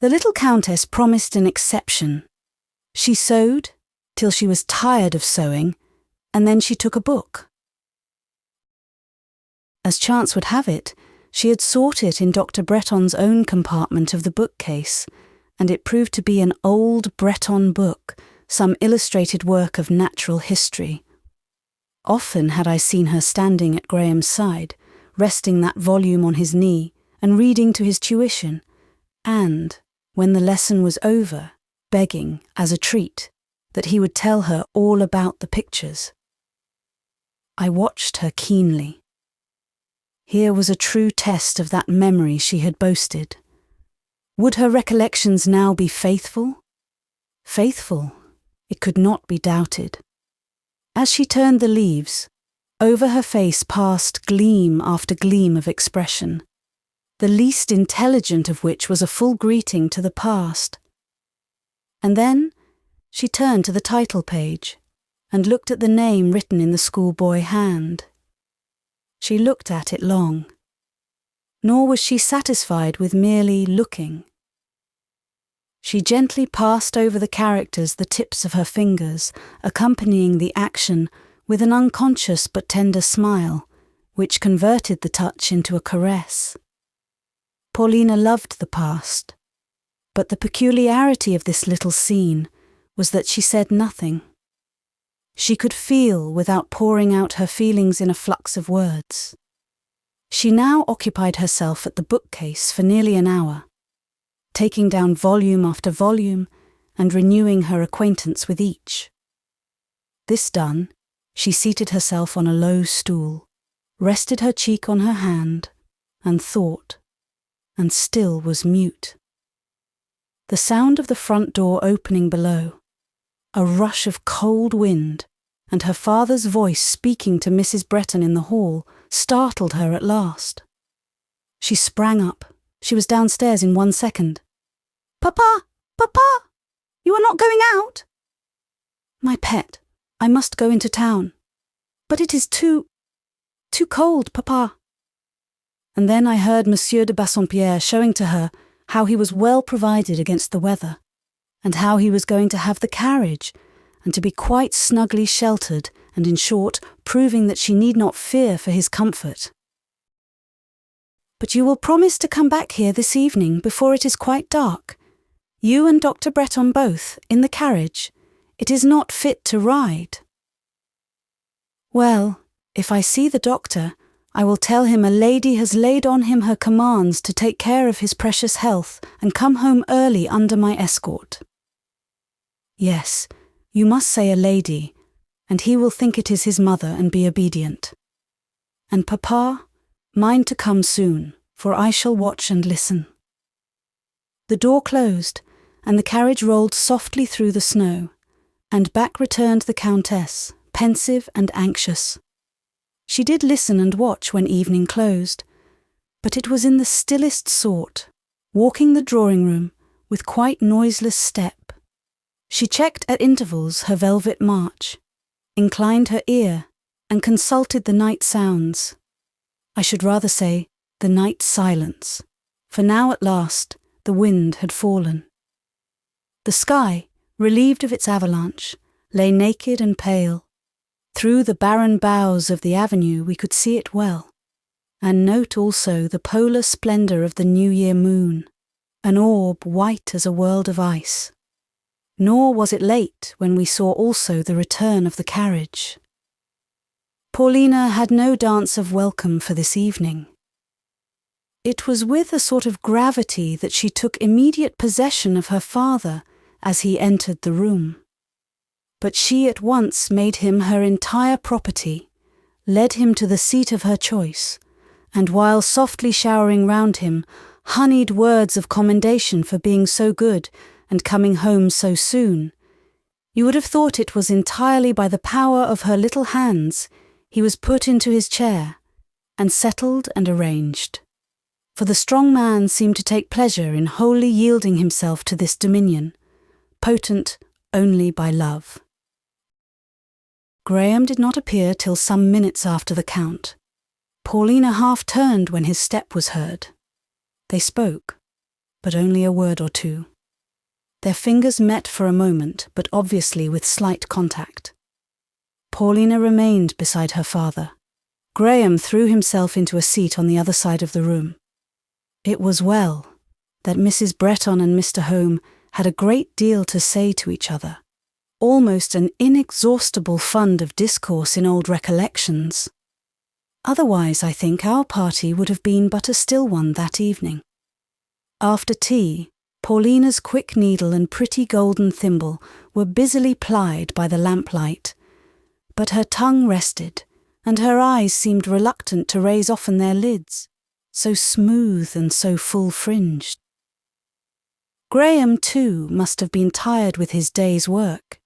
The little Countess promised an exception. She sewed till she was tired of sewing, and then she took a book. As chance would have it, she had sought it in Dr. Bretton's own compartment of the bookcase, and it proved to be an old Bretton book, some illustrated work of natural history. Often had I seen her standing at Graham's side, resting that volume on his knee and reading to his tuition, and, when the lesson was over, begging, as a treat, that he would tell her all about the pictures. I watched her keenly. Here was a true test of that memory she had boasted. Would her recollections now be faithful? Faithful, It could not be doubted. As she turned the leaves, over her face passed gleam after gleam of expression, the least intelligent of which was a full greeting to the past. And then she turned to the title page and looked at the name written in the schoolboy hand. She looked at it long, nor was she satisfied with merely looking. She gently passed over the characters the tips of her fingers, accompanying the action with an unconscious but tender smile, which converted the touch into a caress. Paulina loved the past, but the peculiarity of this little scene was that she said nothing. She could feel without pouring out her feelings in a flux of words. She now occupied herself at the bookcase for nearly an hour, taking down volume after volume and renewing her acquaintance with each. This done, she seated herself on a low stool, rested her cheek on her hand, and thought, and still was mute. The sound of the front door opening below, a rush of cold wind, and her father's voice speaking to Mrs. Bretton in the hall startled her at last. She sprang up. She was downstairs in 1 second. "Papa! Papa! You are not going out?" "My pet, I must go into town. But it is too cold, Papa." And then I heard Monsieur de Bassompierre showing to her how he was well provided against the weather, and how he was going to have the carriage, and to be quite snugly sheltered, and in short, proving that she need not fear for his comfort. "But you will promise to come back here this evening before it is quite dark? You and Dr. Bretton both, in the carriage. It is not fit to ride." "Well, if I see the doctor, I will tell him a lady has laid on him her commands to take care of his precious health and come home early under my escort." "Yes, you must say a lady, and he will think it is his mother and be obedient. And Papa, mind to come soon, for I shall watch and listen." The door closed, and the carriage rolled softly through the snow, and back returned the Countess, pensive and anxious. She did listen and watch when evening closed, but it was in the stillest sort, walking the drawing-room with quite noiseless step. She checked at intervals her velvet march, inclined her ear, and consulted the night sounds. I should rather say the night silence, for now at last the wind had fallen. The sky, relieved of its avalanche, lay naked and pale. Through the barren boughs of the avenue we could see it well, and note also the polar splendour of the New Year moon, an orb white as a world of ice. Nor was it late when we saw also the return of the carriage. Paulina had no dance of welcome for this evening. It was with a sort of gravity that she took immediate possession of her father as he entered the room. But she at once made him her entire property, led him to the seat of her choice, and while softly showering round him, honeyed words of commendation for being so good and coming home so soon. You would have thought it was entirely by the power of her little hands he was put into his chair, and settled and arranged. For the strong man seemed to take pleasure in wholly yielding himself to this dominion, potent only by love. Graham did not appear till some minutes after the Count. Paulina half turned when his step was heard. They spoke, but only a word or two. Their fingers met for a moment, but obviously with slight contact. Paulina remained beside her father. Graham threw himself into a seat on the other side of the room. It was well that Mrs. Bretton and Mr. Home had a great deal to say to each other, almost an inexhaustible fund of discourse in old recollections. Otherwise, I think, our party would have been but a still one that evening. After tea, Paulina's quick needle and pretty golden thimble were busily plied by the lamplight, but her tongue rested, and her eyes seemed reluctant to raise often their lids, so smooth and so full-fringed. Graham, too, must have been tired with his day's work.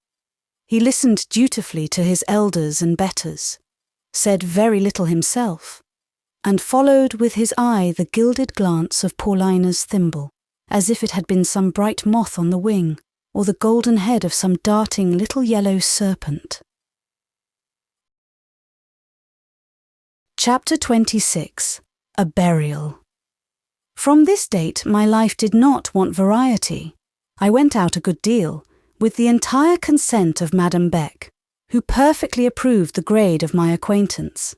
He listened dutifully to his elders and betters, said very little himself, and followed with his eye the gilded glance of Paulina's thimble, as if it had been some bright moth on the wing, or the golden head of some darting little yellow serpent. Chapter 26. A Burial. From this date my life did not want variety. I went out a good deal, with the entire consent of Madame Beck, who perfectly approved the grade of my acquaintance.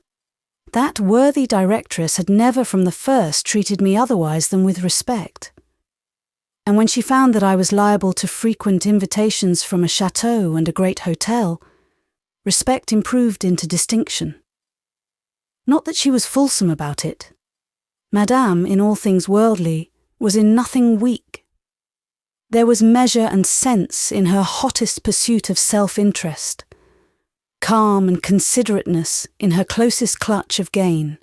That worthy directress had never from the first treated me otherwise than with respect. And when she found that I was liable to frequent invitations from a chateau and a great hotel, respect improved into distinction. Not that she was fulsome about it. Madame, in all things worldly, was in nothing weak. There was measure and sense in her hottest pursuit of self-interest, calm and considerateness in her closest clutch of gain.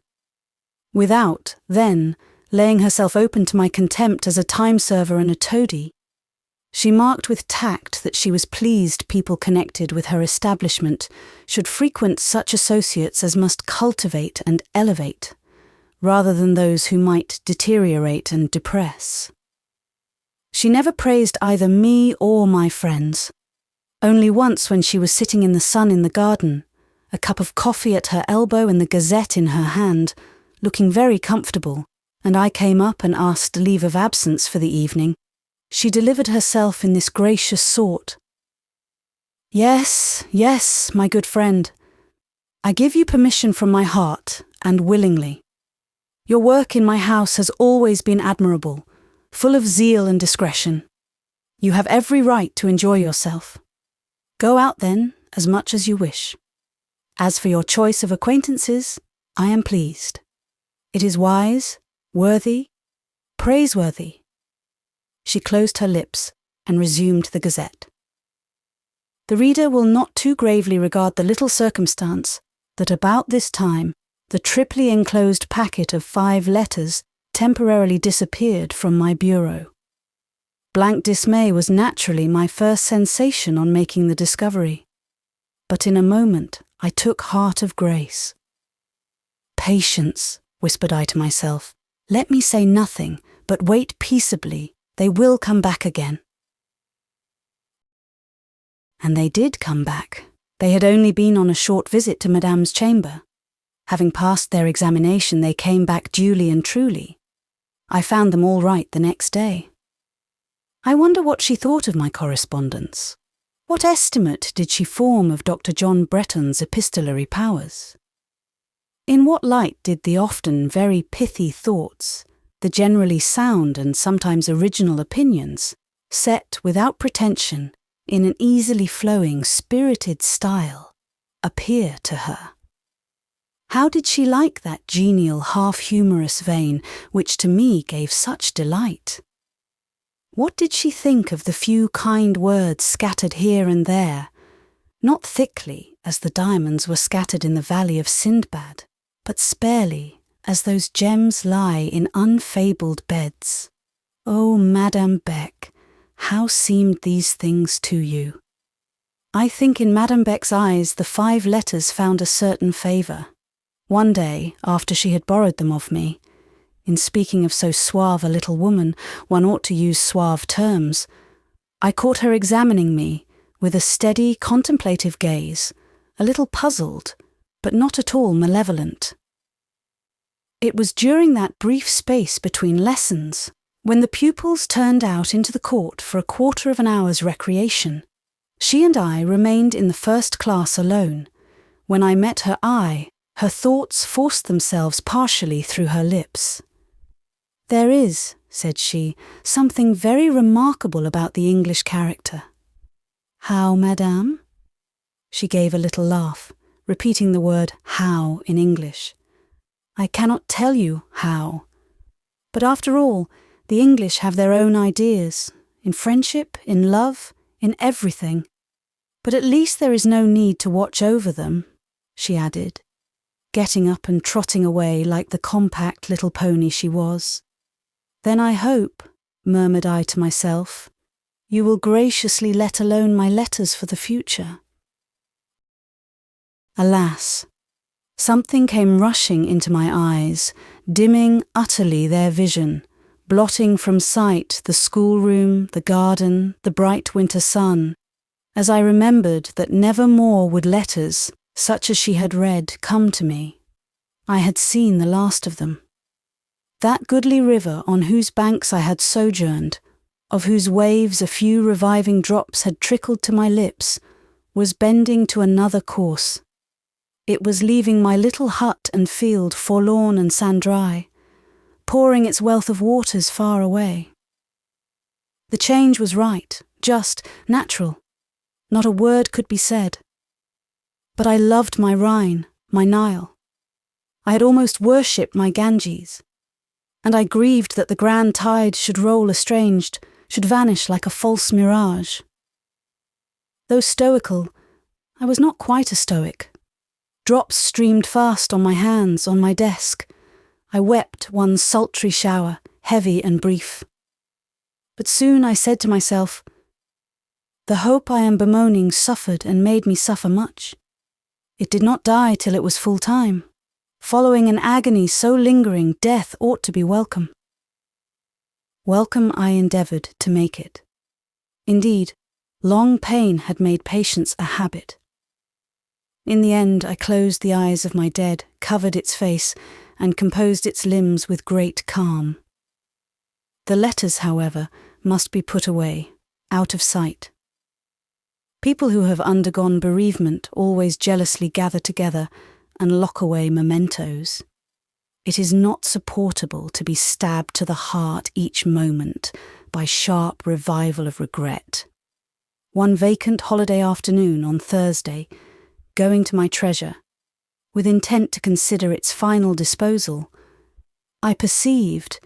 Without, then, laying herself open to my contempt as a time-server and a toady, she marked with tact that she was pleased people connected with her establishment should frequent such associates as must cultivate and elevate, rather than those who might deteriorate and depress. She never praised either me or my friends. Only once, when she was sitting in the sun in the garden, a cup of coffee at her elbow and the Gazette in her hand, looking very comfortable, and I came up and asked leave of absence for the evening, she delivered herself in this gracious sort. Yes, yes, my good friend. I give you permission from my heart, and willingly. Your work in my house has always been admirable, full of zeal and discretion. You have every right to enjoy yourself. Go out then, as much as you wish. As for your choice of acquaintances, I am pleased. It is wise, worthy, praiseworthy. She closed her lips and resumed the Gazette. The reader will not too gravely regard the little circumstance that about this time the triply enclosed packet of 5 letters temporarily disappeared from my bureau. Blank dismay was naturally my first sensation on making the discovery, but in a moment I took heart of grace. Patience, whispered I to myself. Let me say nothing, but wait peaceably. They will come back again. And they did come back. They had only been on a short visit to Madame's chamber. Having passed their examination, they came back duly and truly. I found them all right the next day. I wonder what she thought of my correspondence. What estimate did she form of Dr. John Bretton's epistolary powers? In what light did the often very pithy thoughts, the generally sound and sometimes original opinions, set without pretension, in an easily flowing, spirited style, appear to her? How did she like that genial, half-humorous vein which to me gave such delight? What did she think of the few kind words scattered here and there, not thickly as the diamonds were scattered in the valley of Sindbad, but sparely as those gems lie in unfabled beds? Oh, Madame Beck, how seemed these things to you? I think in Madame Beck's eyes the 5 letters found a certain favour. One day, after she had borrowed them of me, in speaking of so suave a little woman, one ought to use suave terms, I caught her examining me with a steady, contemplative gaze, a little puzzled, but not at all malevolent. It was during that brief space between lessons, when the pupils turned out into the court for a quarter of an hour's recreation. She and I remained in the first class alone. When I met her eye, her thoughts forced themselves partially through her lips. "There is," said she, "something very remarkable about the English character." "How, madame?" She gave a little laugh, repeating the word "how" in English. "I cannot tell you how. But after all, the English have their own ideas, in friendship, in love, in everything. But at least there is no need to watch over them," she added, getting up and trotting away like the compact little pony she was. "Then I hope," murmured I to myself, "you will graciously let alone my letters for the future." Alas, something came rushing into my eyes, dimming utterly their vision, blotting from sight the schoolroom, the garden, the bright winter sun, as I remembered that never more would letters, such as she had read, come to me. I had seen the last of them. That goodly river on whose banks I had sojourned, of whose waves a few reviving drops had trickled to my lips, was bending to another course. It was leaving my little hut and field forlorn and sand-dry, pouring its wealth of waters far away. The change was right, just, natural. Not a word could be said. But I loved my Rhine, my Nile. I had almost worshipped my Ganges, and I grieved that the grand tide should roll estranged, should vanish like a false mirage. Though stoical, I was not quite a stoic. Drops streamed fast on my hands, on my desk. I wept one sultry shower, heavy and brief. But soon I said to myself, the hope I am bemoaning suffered and made me suffer much. It did not die till it was full time. Following an agony so lingering, death ought to be welcome. Welcome I endeavoured to make it. Indeed, long pain had made patience a habit. In the end I closed the eyes of my dead, covered its face, and composed its limbs with great calm. The letters, however, must be put away, out of sight. People who have undergone bereavement always jealously gather together and lock away mementos. It is not supportable to be stabbed to the heart each moment by sharp revival of regret. One vacant holiday afternoon on Thursday, going to my treasure, with intent to consider its final disposal, I perceived,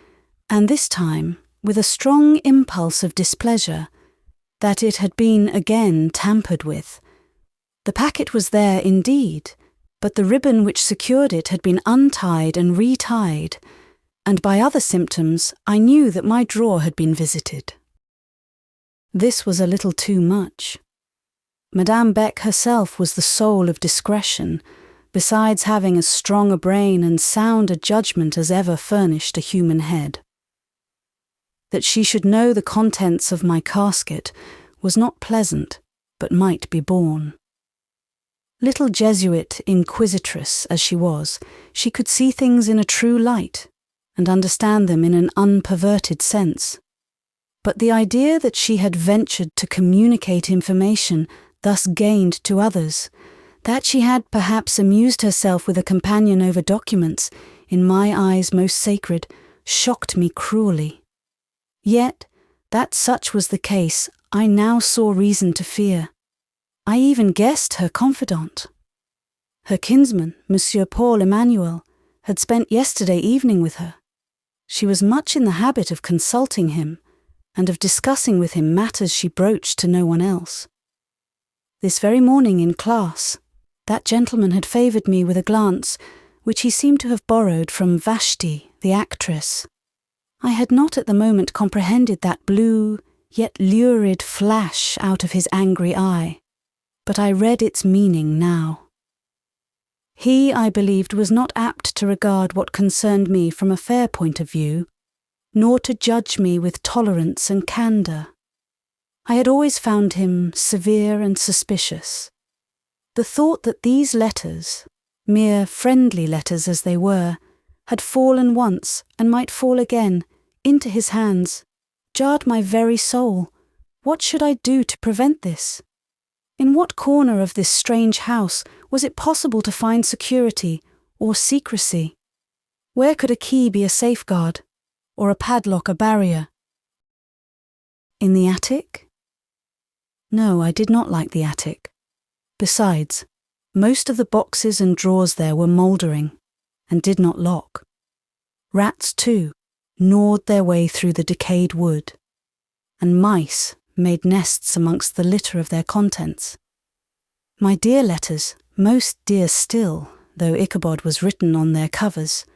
and this time with a strong impulse of displeasure, that it had been again tampered with. The packet was there indeed, but the ribbon which secured it had been untied and retied, and by other symptoms I knew that my drawer had been visited. This was a little too much. Madame Beck herself was the soul of discretion, besides having as strong a brain and sound a judgment as ever furnished a human head. That she should know the contents of my casket was not pleasant, but might be borne. Little Jesuit inquisitress as she was, she could see things in a true light, and understand them in an unperverted sense. But the idea that she had ventured to communicate information thus gained to others, that she had perhaps amused herself with a companion over documents, in my eyes most sacred, shocked me cruelly. Yet, that such was the case, I now saw reason to fear. I even guessed her confidant. Her kinsman, Monsieur Paul Emmanuel, had spent yesterday evening with her. She was much in the habit of consulting him, and of discussing with him matters she broached to no one else. This very morning in class, that gentleman had favoured me with a glance which he seemed to have borrowed from Vashti, the actress. I had not at the moment comprehended that blue, yet lurid flash out of his angry eye, but I read its meaning now. He, I believed, was not apt to regard what concerned me from a fair point of view, nor to judge me with tolerance and candour. I had always found him severe and suspicious. The thought that these letters, mere friendly letters as they were, had fallen once and might fall again into his hands, jarred my very soul. What should I do to prevent this? In what corner of this strange house was it possible to find security or secrecy? Where could a key be a safeguard, or a padlock a barrier? In the attic? No, I did not like the attic. Besides, most of the boxes and drawers there were mouldering, and did not lock. Rats, too, gnawed their way through the decayed wood, and mice made nests amongst the litter of their contents. My dear letters, most dear still, though Ichabod was written on their covers,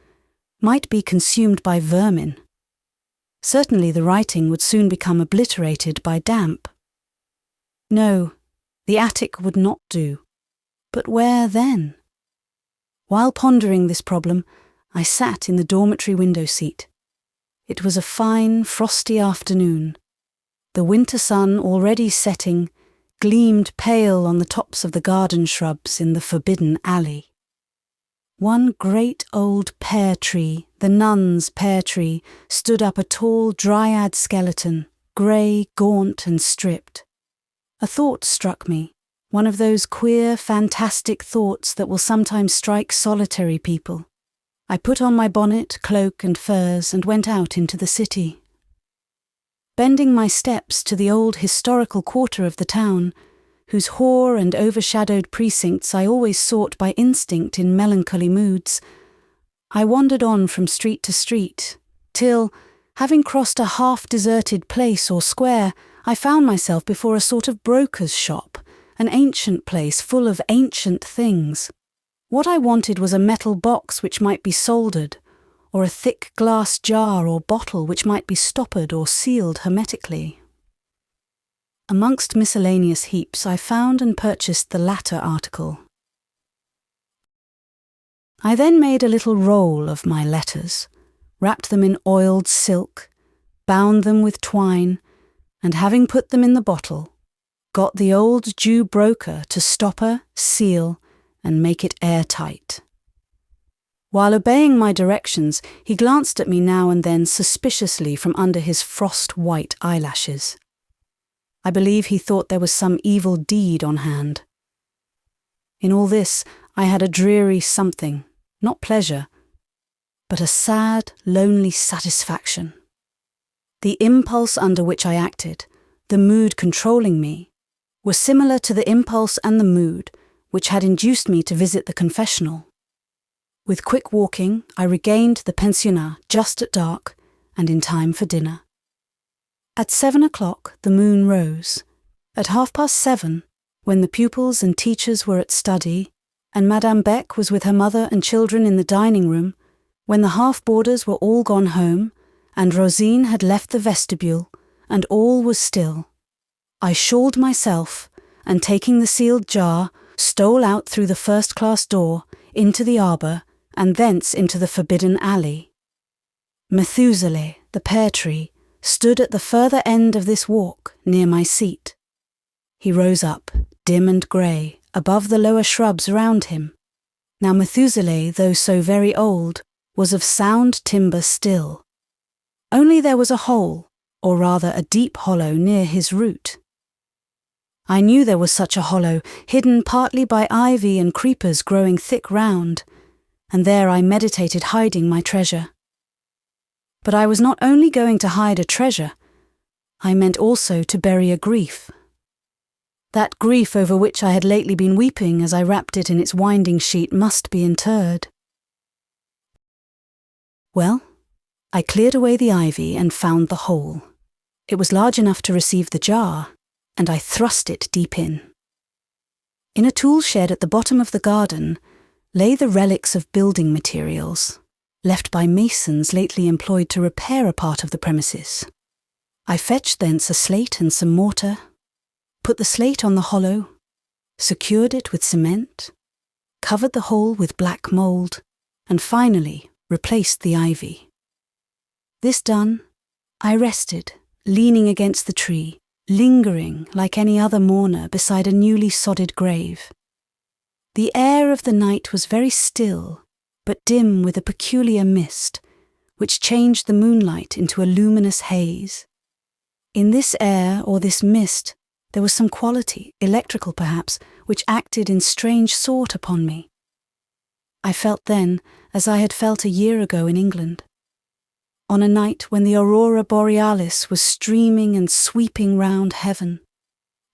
might be consumed by vermin. Certainly the writing would soon become obliterated by damp. No, the attic would not do. But where then? While pondering this problem, I sat in the dormitory window seat. It was a fine, frosty afternoon. The winter sun, already setting, gleamed pale on the tops of the garden shrubs in the forbidden alley. One great old pear tree, the nuns' pear tree, stood up a tall dryad skeleton, grey, gaunt and stripped. A thought struck me, one of those queer, fantastic thoughts that will sometimes strike solitary people. I put on my bonnet, cloak and furs and went out into the city. Bending my steps to the old historical quarter of the town, whose hoar and overshadowed precincts I always sought by instinct in melancholy moods, I wandered on from street to street, till, having crossed a half-deserted place or square, I found myself before a sort of broker's shop, an ancient place full of ancient things. What I wanted was a metal box which might be soldered, or a thick glass jar or bottle which might be stoppered or sealed hermetically. Amongst miscellaneous heaps I found and purchased the latter article. I then made a little roll of my letters, wrapped them in oiled silk, bound them with twine, and having put them in the bottle, got the old Jew broker to stopper, seal, and make it airtight. While obeying my directions, he glanced at me now and then suspiciously from under his frost-white eyelashes. I believe he thought there was some evil deed on hand. In all this, I had a dreary something, not pleasure, but a sad, lonely satisfaction. The impulse under which I acted, the mood controlling me, were similar to the impulse and the mood which had induced me to visit the confessional. With quick walking, I regained the pensionnat just at dark and in time for dinner. At 7 o'clock the moon rose. At 7:30, when the pupils and teachers were at study, and Madame Beck was with her mother and children in the dining room, when the half-boarders were all gone home, and Rosine had left the vestibule, and all was still, I shawled myself, and taking the sealed jar, stole out through the first-class door, into the arbour, and thence into the forbidden alley. Methuselah, the pear tree, stood at the further end of this walk, near my seat. He rose up, dim and grey, above the lower shrubs round him. Now Methuselah, though so very old, was of sound timber still. Only there was a hole, or rather a deep hollow near his root. I knew there was such a hollow, hidden partly by ivy and creepers growing thick round, and there I meditated hiding my treasure. But I was not only going to hide a treasure, I meant also to bury a grief. That grief over which I had lately been weeping as I wrapped it in its winding sheet must be interred. Well, I cleared away the ivy and found the hole. It was large enough to receive the jar, and I thrust it deep in. In a tool shed at the bottom of the garden lay the relics of building materials, left by masons lately employed to repair a part of the premises. I fetched thence a slate and some mortar, put the slate on the hollow, secured it with cement, covered the hole with black mould, and finally replaced the ivy. This done, I rested, leaning against the tree, lingering like any other mourner beside a newly sodded grave. The air of the night was very still, but dim with a peculiar mist, which changed the moonlight into a luminous haze. In this air or this mist there was some quality, electrical perhaps, which acted in strange sort upon me. I felt then as I had felt a year ago in England, on a night when the aurora borealis was streaming and sweeping round heaven,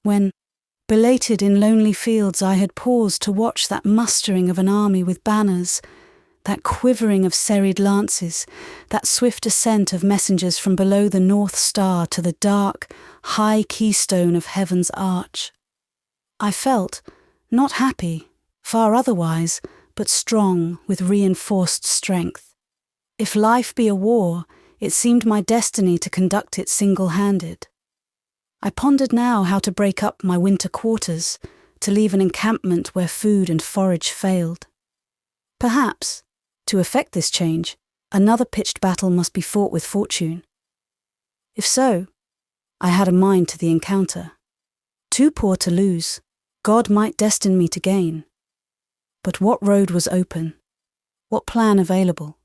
when, belated in lonely fields, I had paused to watch that mustering of an army with banners, that quivering of serried lances, that swift ascent of messengers from below the North Star to the dark, high keystone of heaven's arch. I felt, not happy, far otherwise, but strong with reinforced strength. If life be a war, it seemed my destiny to conduct it single-handed. I pondered now how to break up my winter quarters, to leave an encampment where food and forage failed. Perhaps, to effect this change, another pitched battle must be fought with fortune. If so, I had a mind to the encounter. Too poor to lose, God might destine me to gain. But what road was open? What plan available?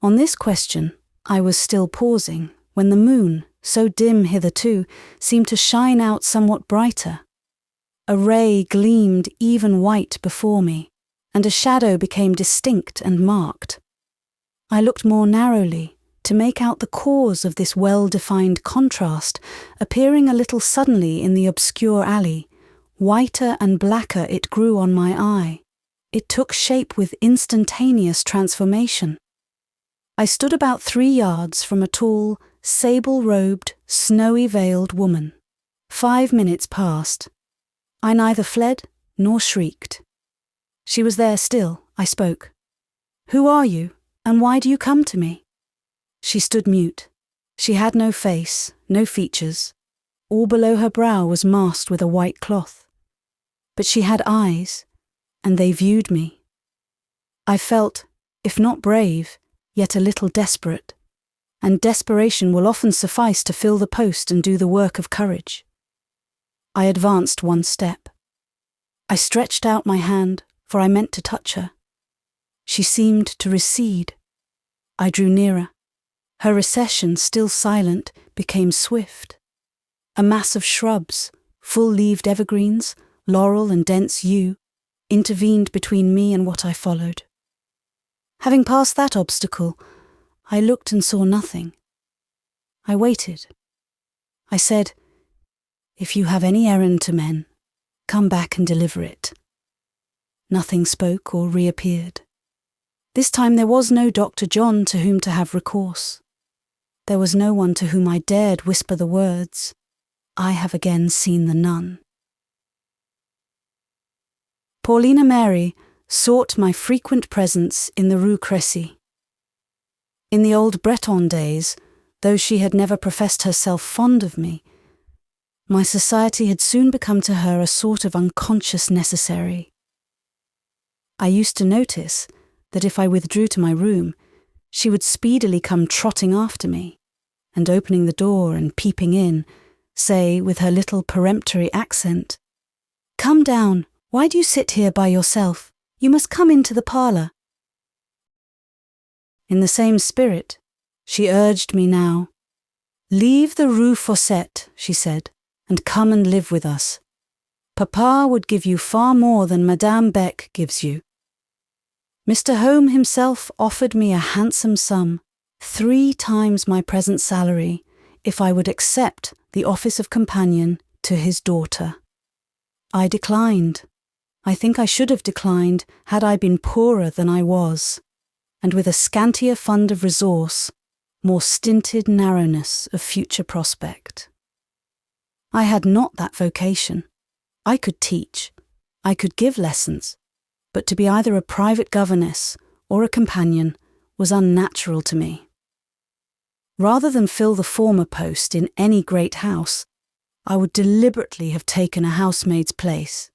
On this question, I was still pausing when the moon, so dim hitherto, seemed to shine out somewhat brighter. A ray gleamed even white before me, and a shadow became distinct and marked. I looked more narrowly to make out the cause of this well-defined contrast, appearing a little suddenly in the obscure alley. Whiter and blacker it grew on my eye. It took shape with instantaneous transformation. I stood about 3 yards from a tall, sable-robed, snowy-veiled woman. 5 minutes passed. I neither fled nor shrieked. She was there still. I spoke. "Who are you, and why do you come to me?" She stood mute. She had no face, no features. All below her brow was masked with a white cloth. But she had eyes, and they viewed me. I felt, if not brave, yet a little desperate, and desperation will often suffice to fill the post and do the work of courage. I advanced 1 step. I stretched out my hand, for I meant to touch her. She seemed to recede. I drew nearer. Her recession, still silent, became swift. A mass of shrubs, full-leaved evergreens, laurel and dense yew, intervened between me and what I followed. Having passed that obstacle, I looked and saw nothing. I waited. I said, "If you have any errand to men, come back and deliver it." Nothing spoke or reappeared. This time there was no Dr. John to whom to have recourse. There was no one to whom I dared whisper the words, "I have again seen the nun." Paulina Mary sought my frequent presence in the Rue Crécy. In the old Bretton days, though she had never professed herself fond of me, my society had soon become to her a sort of unconscious necessary. I used to notice that if I withdrew to my room, she would speedily come trotting after me, and opening the door and peeping in, say with her little peremptory accent, "Come down, why do you sit here by yourself? You must come into the parlour." In the same spirit, she urged me now. "Leave the Rue Fossette," she said, "and come and live with us. Papa would give you far more than Madame Beck gives you." Mr. Home himself offered me a handsome sum, 3 times my present salary, if I would accept the office of companion to his daughter. I declined. I think I should have declined had I been poorer than I was, and with a scantier fund of resource, more stinted narrowness of future prospect. I had not that vocation. I could teach, I could give lessons, but to be either a private governess or a companion was unnatural to me. Rather than fill the former post in any great house, I would deliberately have taken a housemaid's place,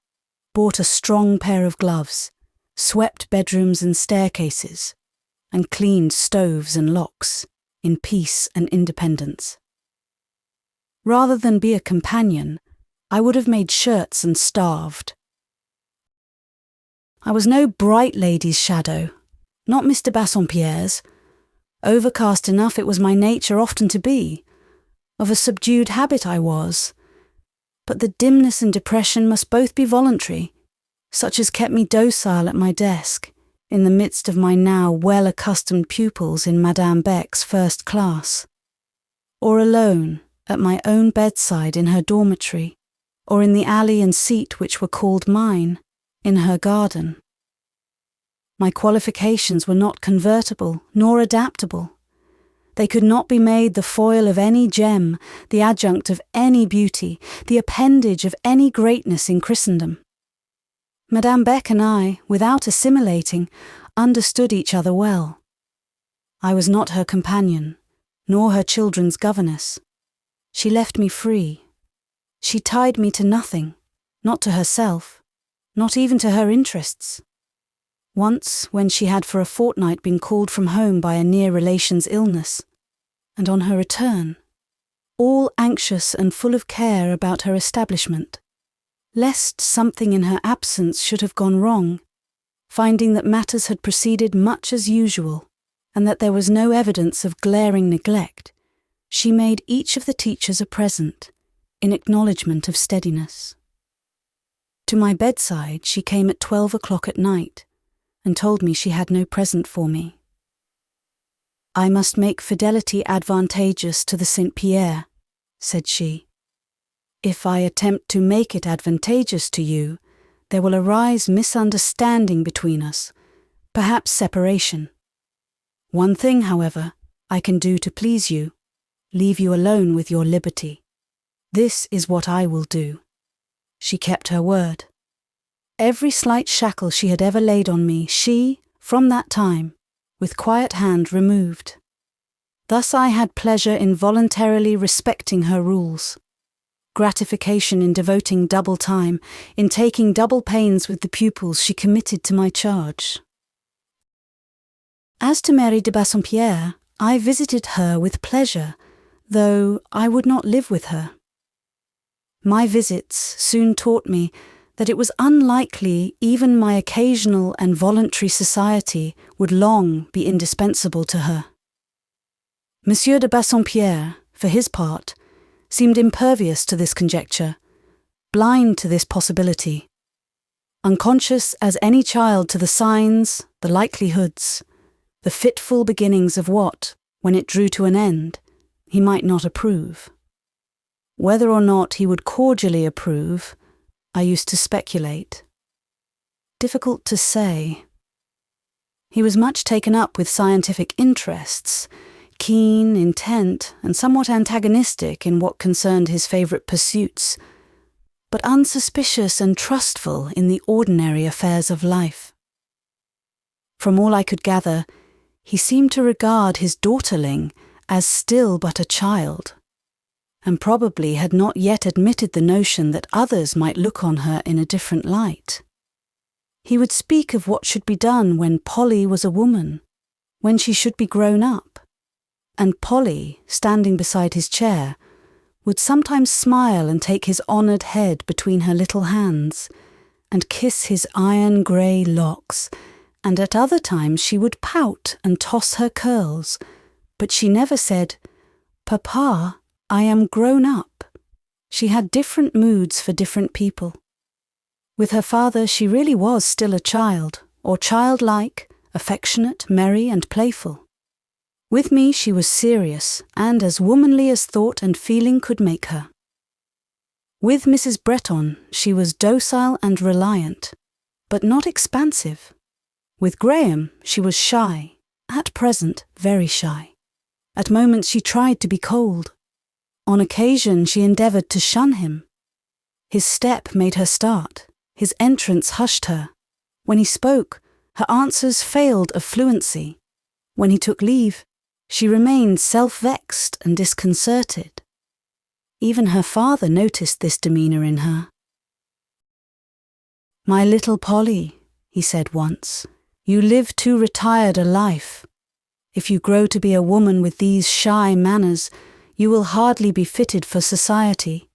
bought a strong pair of gloves, swept bedrooms and staircases, and cleaned stoves and locks, in peace and independence. Rather than be a companion, I would have made shirts and starved. I was no bright lady's shadow, not Mr. Bassompierre's. Overcast enough it was my nature often to be. Of a subdued habit I was. But the dimness and depression must both be voluntary, such as kept me docile at my desk, in the midst of my now well-accustomed pupils in Madame Beck's first class, or alone at my own bedside in her dormitory, or in the alley and seat which were called mine, in her garden. My qualifications were not convertible nor adaptable. They could not be made the foil of any gem, the adjunct of any beauty, the appendage of any greatness in Christendom. Madame Beck and I, without assimilating, understood each other well. I was not her companion, nor her children's governess. She left me free. She tied me to nothing, not to herself, not even to her interests. Once, when she had for a fortnight been called from home by a near relation's illness, and on her return, all anxious and full of care about her establishment, lest something in her absence should have gone wrong, finding that matters had proceeded much as usual, and that there was no evidence of glaring neglect, she made each of the teachers a present, in acknowledgement of steadiness. To my bedside she came at 12 o'clock at night, and told me she had no present for me. "I must make fidelity advantageous to the St. Pierre," said she. "If I attempt to make it advantageous to you, there will arise misunderstanding between us, perhaps separation. One thing, however, I can do to please you, leave you alone with your liberty. This is what I will do." She kept her word. Every slight shackle she had ever laid on me, she, from that time, with quiet hand removed. Thus I had pleasure in voluntarily respecting her rules, gratification in devoting double time, in taking double pains with the pupils she committed to my charge. As to Mary de Bassompierre, I visited her with pleasure, though I would not live with her. My visits soon taught me that it was unlikely even my occasional and voluntary society would long be indispensable to her. Monsieur de Bassompierre, for his part, seemed impervious to this conjecture, blind to this possibility, unconscious as any child to the signs, the likelihoods, the fitful beginnings of what, when it drew to an end, he might not approve. Whether or not he would cordially approve, I used to speculate. Difficult to say. He was much taken up with scientific interests, keen, intent, and somewhat antagonistic in what concerned his favourite pursuits, but unsuspicious and trustful in the ordinary affairs of life. From all I could gather, he seemed to regard his daughterling as still but a child, and probably had not yet admitted the notion that others might look on her in a different light. He would speak of what should be done when Polly was a woman, when she should be grown up, and Polly, standing beside his chair, would sometimes smile and take his honoured head between her little hands, and kiss his iron-grey locks, and at other times she would pout and toss her curls, but she never said, "Papa, I am grown up." She had different moods for different people. With her father she really was still a child, or childlike, affectionate, merry and playful. With me she was serious, and as womanly as thought and feeling could make her. With Mrs. Bretton she was docile and reliant, but not expansive. With Graham she was shy, at present very shy. At moments she tried to be cold. On occasion she endeavoured to shun him. His step made her start, his entrance hushed her. When he spoke, her answers failed of fluency. When he took leave, she remained self-vexed and disconcerted. Even her father noticed this demeanour in her. "My little Polly," he said once, "you live too retired a life. If you grow to be a woman with these shy manners, you will hardly be fitted for society.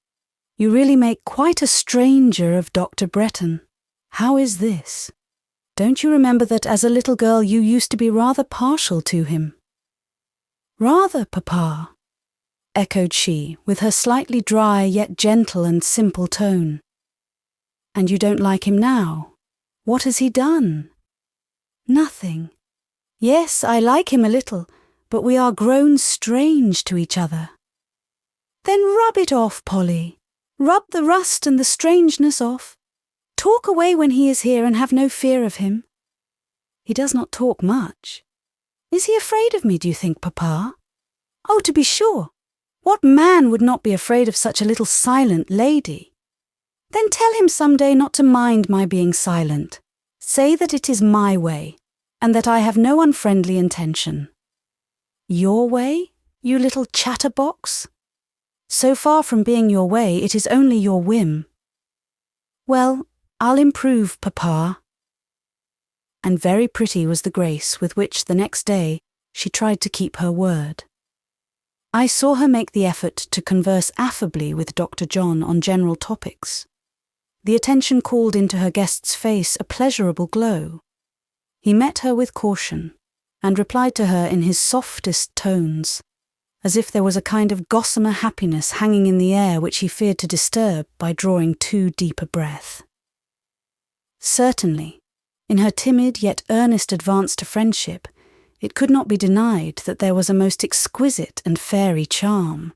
You really make quite a stranger of Dr. Bretton. How is this? Don't you remember that as a little girl you used to be rather partial to him?" "Rather, papa," echoed she, with her slightly dry yet gentle and simple tone. "And you don't like him now? What has he done?" "Nothing. Yes, I like him a little, but we are grown strange to each other." "Then rub it off, Polly. Rub the rust and the strangeness off. Talk away when he is here and have no fear of him." "He does not talk much." "Is he afraid of me, do you think, papa?" "Oh, to be sure. What man would not be afraid of such a little silent lady? Then tell him some day not to mind my being silent. Say that it is my way, and that I have no unfriendly intention." "Your way, you little chatterbox?" So far from being your way, it is only your whim." "Well, I'll improve, Papa." And very pretty was the grace with which the next day she tried to keep her word. I saw her make the effort to converse affably with Dr. John on general topics. The attention called into her guest's face a pleasurable glow. He met her with caution, and replied to her in his softest tones, as if there was a kind of gossamer happiness hanging in the air which he feared to disturb by drawing too deep a breath. Certainly, in her timid yet earnest advance to friendship, it could not be denied that there was a most exquisite and fairy charm.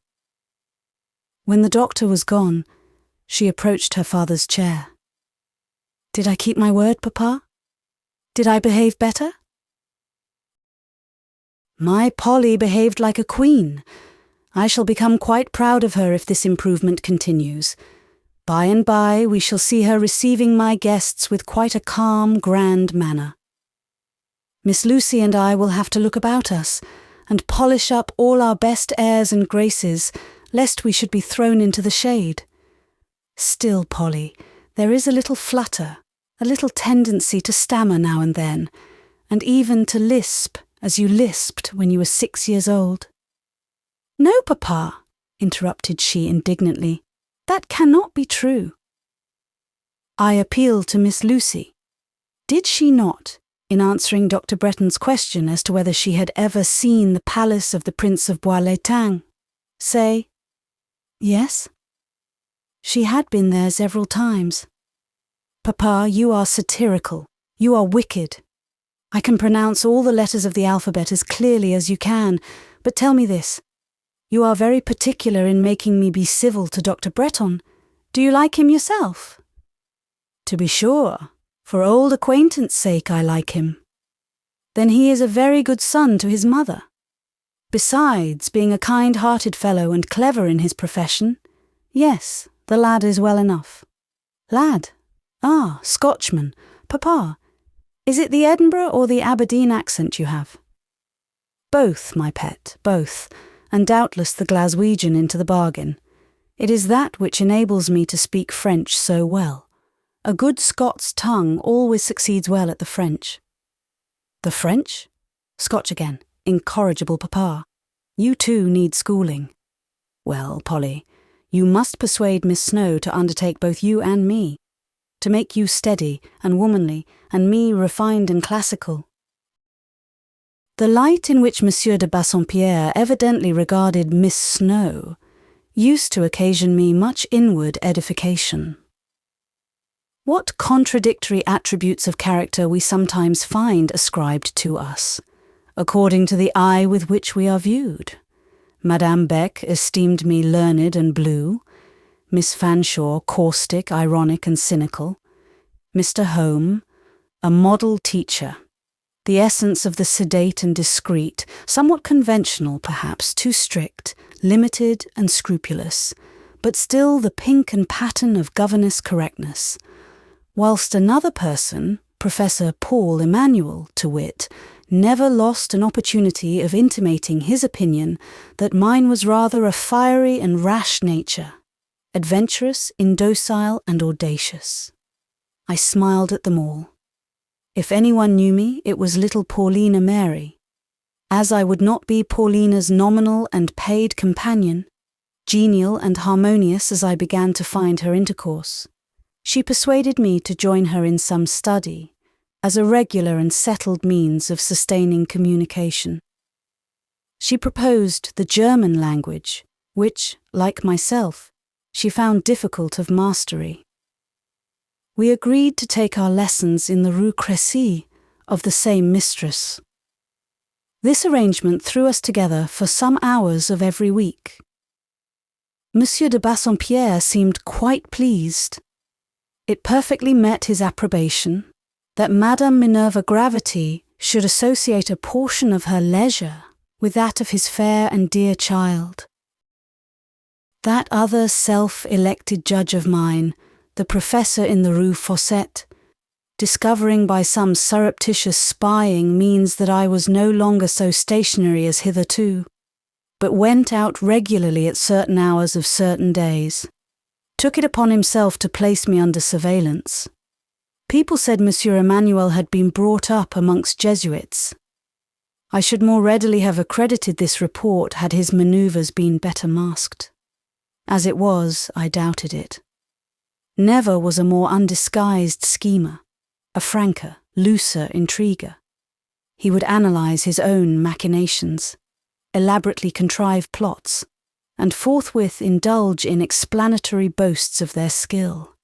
When the doctor was gone, she approached her father's chair. "Did I keep my word, Papa? Did I behave better?" "My Polly behaved like a queen. I shall become quite proud of her if this improvement continues. By and by we shall see her receiving my guests with quite a calm, grand manner. Miss Lucy and I will have to look about us, and polish up all our best airs and graces, lest we should be thrown into the shade. Still, Polly, there is a little flutter, a little tendency to stammer now and then, and even to lisp, as you lisped when you were 6 years old." "No, Papa," interrupted she indignantly. "That cannot be true." I appeal to Miss Lucy. Did she not, in answering Dr. Bretton's question as to whether she had ever seen the palace of the Prince of Bois-l'Étang, say, "Yes"? She had been there several times. "Papa, you are satirical. You are wicked. I can pronounce all the letters of the alphabet as clearly as you can, but tell me this. You are very particular in making me be civil to Dr. Bretton. Do you like him yourself?" "To be sure. For old acquaintance' sake I like him." "Then he is a very good son to his mother. Besides being a kind-hearted fellow and clever in his profession, yes, the lad is well enough." "Lad? Ah, Scotchman. Papa, is it the Edinburgh or the Aberdeen accent you have?" "Both, my pet, both, and doubtless the Glaswegian into the bargain. It is that which enables me to speak French so well. A good Scots tongue always succeeds well at the French." "The French? Scotch again. Incorrigible Papa. You too need schooling. Well, Polly, you must persuade Miss Snowe to undertake both you and me, to make you steady and womanly, and me refined and classical." The light in which Monsieur de Bassompierre evidently regarded Miss Snowe used to occasion me much inward edification. What contradictory attributes of character we sometimes find ascribed to us, according to the eye with which we are viewed. Madame Beck esteemed me learned and blue, Miss Fanshawe caustic, ironic and cynical, Mr. Home, a model teacher, the essence of the sedate and discreet, somewhat conventional perhaps, too strict, limited and scrupulous, but still the pink and pattern of governess correctness, whilst another person, Professor Paul Emmanuel, to wit, never lost an opportunity of intimating his opinion that mine was rather a fiery and rash nature, adventurous, indocile and audacious. I smiled at them all. If anyone knew me, it was little Paulina Mary. As I would not be Paulina's nominal and paid companion, genial and harmonious as I began to find her intercourse, she persuaded me to join her in some study, as a regular and settled means of sustaining communication. She proposed the German language, which, like myself, she found difficult of mastery. We agreed to take our lessons in the Rue Crécy of the same mistress. This arrangement threw us together for some hours of every week. Monsieur de Bassompierre seemed quite pleased. It perfectly met his approbation that Madame Minerva Gravity should associate a portion of her leisure with that of his fair and dear child. That other self-elected judge of mine, the professor in the Rue Fossette, discovering by some surreptitious spying means that I was no longer so stationary as hitherto, but went out regularly at certain hours of certain days. Took it upon himself to place me under surveillance. People said Monsieur Emmanuel had been brought up amongst Jesuits. I should more readily have accredited this report had his manoeuvres been better masked. As it was, I doubted it. Never was a more undisguised schemer, a franker, looser intriguer. He would analyse his own machinations, elaborately contrive plots, and forthwith indulge in explanatory boasts of their skill.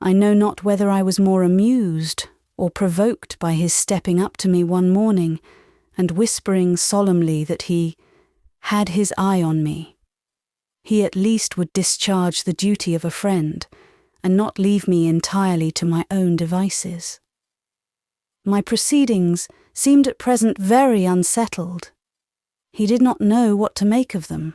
I know not whether I was more amused or provoked by his stepping up to me one morning and whispering solemnly that he had his eye on me. He at least would discharge the duty of a friend and not leave me entirely to my own devices. My proceedings seemed at present very unsettled. He did not know what to make of them.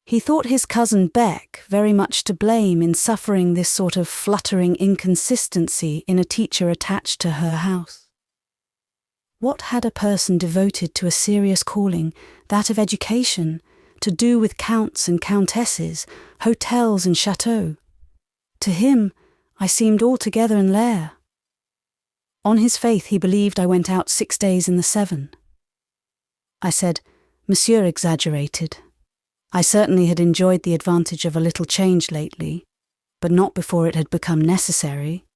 He thought his cousin Beck very much to blame in suffering this sort of fluttering inconsistency in a teacher attached to her house. What had a person devoted to a serious calling, that of education, to do with counts and countesses, hotels and chateaux? To him, I seemed altogether in lair. On his faith he believed I went out 6 days in the 7. I said, Monsieur exaggerated. I certainly had enjoyed the advantage of a little change lately, but not before it had become necessary,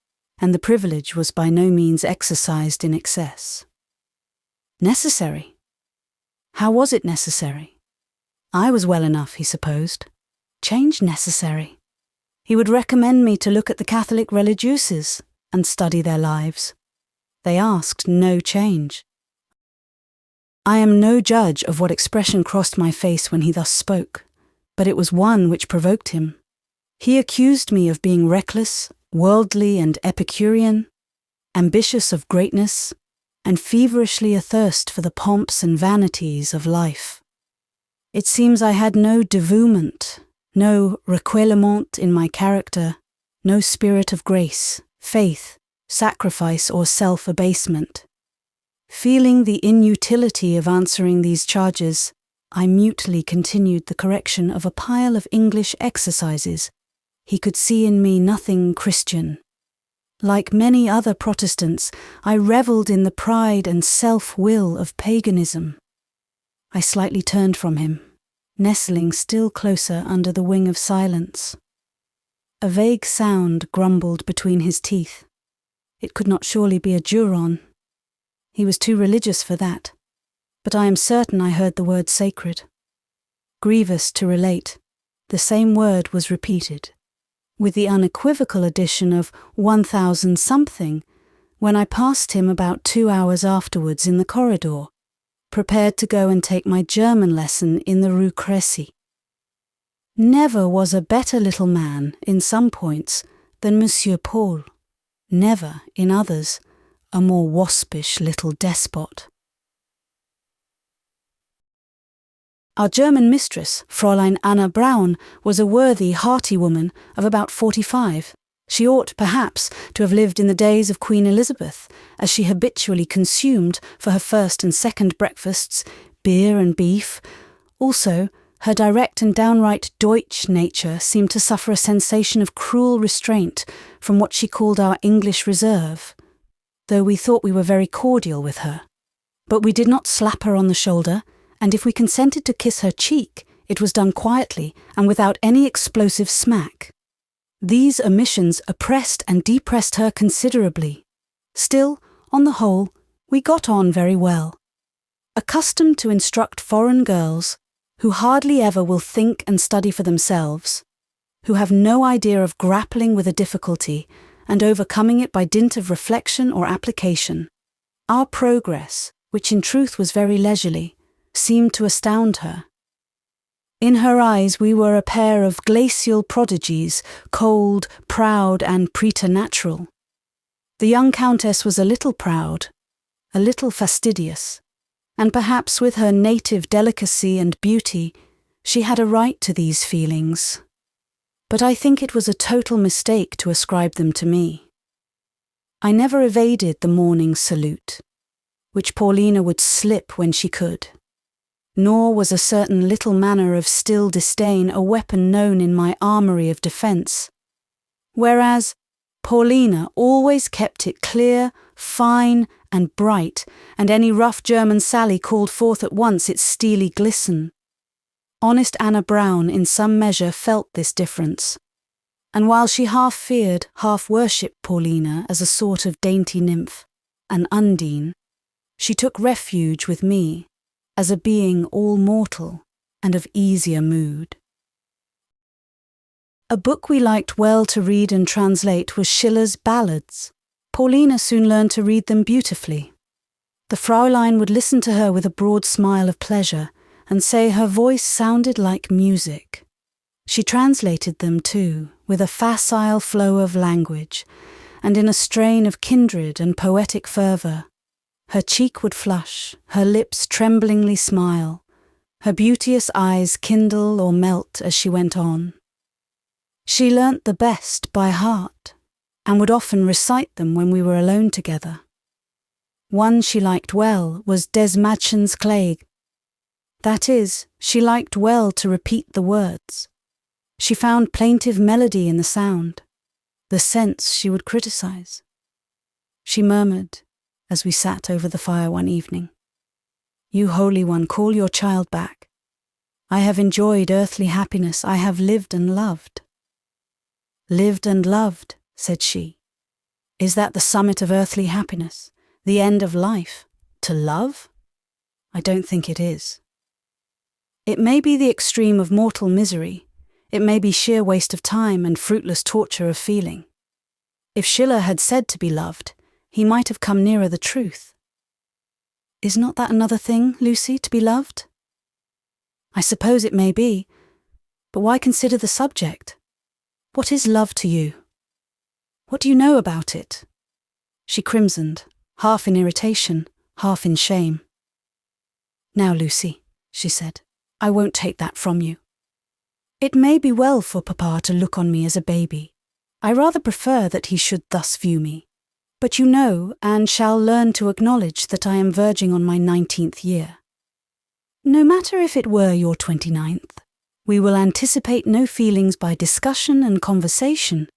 and the privilege was by no means exercised in excess. Necessary? How was it necessary? I was well enough, he supposed. Change necessary? He would recommend me to look at the Catholic religieuses and study their lives. They asked no change. I am no judge of what expression crossed my face when he thus spoke, but it was one which provoked him. He accused me of being reckless, worldly and epicurean, ambitious of greatness, and feverishly athirst for the pomps and vanities of life. It seems I had no dévouement, no recueillement in my character, no spirit of grace, faith, sacrifice or self-abasement. Feeling the inutility of answering these charges, I mutely continued the correction of a pile of English exercises. He could see in me nothing Christian. Like many other Protestants, I revelled in the pride and self-will of paganism. I slightly turned from him, nestling still closer under the wing of silence. A vague sound grumbled between his teeth. It could not surely be a juron. He was too religious for that, but I am certain I heard the word sacred. Grievous to relate, the same word was repeated, with the unequivocal addition of 1,000 something, when I passed him about 2 hours afterwards in the corridor, prepared to go and take my German lesson in the Rue Crécy. Never was a better little man, in some points, than Monsieur Paul. Never, in others, a more waspish little despot. Our German mistress, Fräulein Anna Braun, was a worthy, hearty woman of about 45. She ought, perhaps, to have lived in the days of Queen Elizabeth, as she habitually consumed, for her first and second breakfasts, beer and beef. Also, her direct and downright Deutsch nature seemed to suffer a sensation of cruel restraint from what she called our English reserve, though we thought we were very cordial with her. But we did not slap her on the shoulder, and if we consented to kiss her cheek, it was done quietly and without any explosive smack. These omissions oppressed and depressed her considerably. Still, on the whole, we got on very well. Accustomed to instruct foreign girls, who hardly ever will think and study for themselves, who have no idea of grappling with a difficulty and overcoming it by dint of reflection or application, our progress, which in truth was very leisurely, seemed to astound her. In her eyes we were a pair of glacial prodigies, cold, proud and preternatural. The young countess was a little proud, a little fastidious, and perhaps with her native delicacy and beauty, she had a right to these feelings. But I think it was a total mistake to ascribe them to me. I never evaded the morning salute, which Paulina would slip when she could. nor was a certain little manner of still disdain a weapon known in my armoury of defence. Whereas Paulina always kept it clear, fine, and bright, and any rough German sally called forth at once its steely glisten. Honest Anna Brown in some measure felt this difference, and while she half feared, half worshipped Paulina as a sort of dainty nymph, an Undine, she took refuge with me as a being all mortal and of easier mood. A book we liked well to read and translate was Schiller's Ballads. Paulina soon learned to read them beautifully. The Fraulein would listen to her with a broad smile of pleasure and say her voice sounded like music. She translated them, too, with a facile flow of language, and in a strain of kindred and poetic fervour. Her cheek would flush, her lips tremblingly smile, her beauteous eyes kindle or melt as she went on. She learnt the best by heart, and would often recite them when we were alone together. One she liked well was Des Madschens Klaag. That is, she liked well to repeat the words. She found plaintive melody in the sound. The sense she would criticise. She murmured, as we sat over the fire one evening, "You Holy One, call your child back. I have enjoyed earthly happiness, I have lived and loved." "Lived and loved," said she. "Is that the summit of earthly happiness, the end of life, to love? I don't think it is. It may be the extreme of mortal misery, it may be sheer waste of time and fruitless torture of feeling. If Schiller had said to be loved, he might have come nearer the truth. Is not that another thing, Lucy, to be loved? I suppose it may be, but why consider the subject? What is love to you? What do you know about it?" She crimsoned, half in irritation, half in shame. "Now, Lucy," she said, "I won't take that from you. It may be well for Papa to look on me as a baby. I rather prefer that he should thus view me. But you know, and shall learn to acknowledge, that I am verging on my 19th year. No matter if it were your 29th, we will anticipate no feelings by discussion and conversation.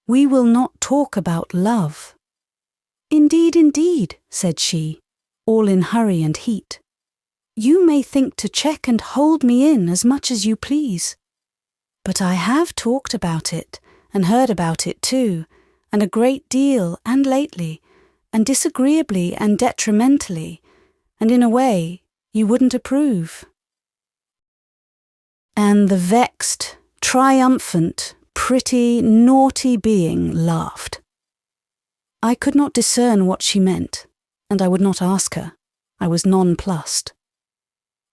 We will not talk about love." "Indeed, indeed," said she, all in hurry and heat. "You may think to check and hold me in as much as you please. But I have talked about it, and heard about it too, and a great deal, and lately, and disagreeably and detrimentally, and in a way you wouldn't approve." And the vexed, triumphant, pretty, naughty being laughed. I could not discern what she meant, and I would not ask her. I was nonplussed.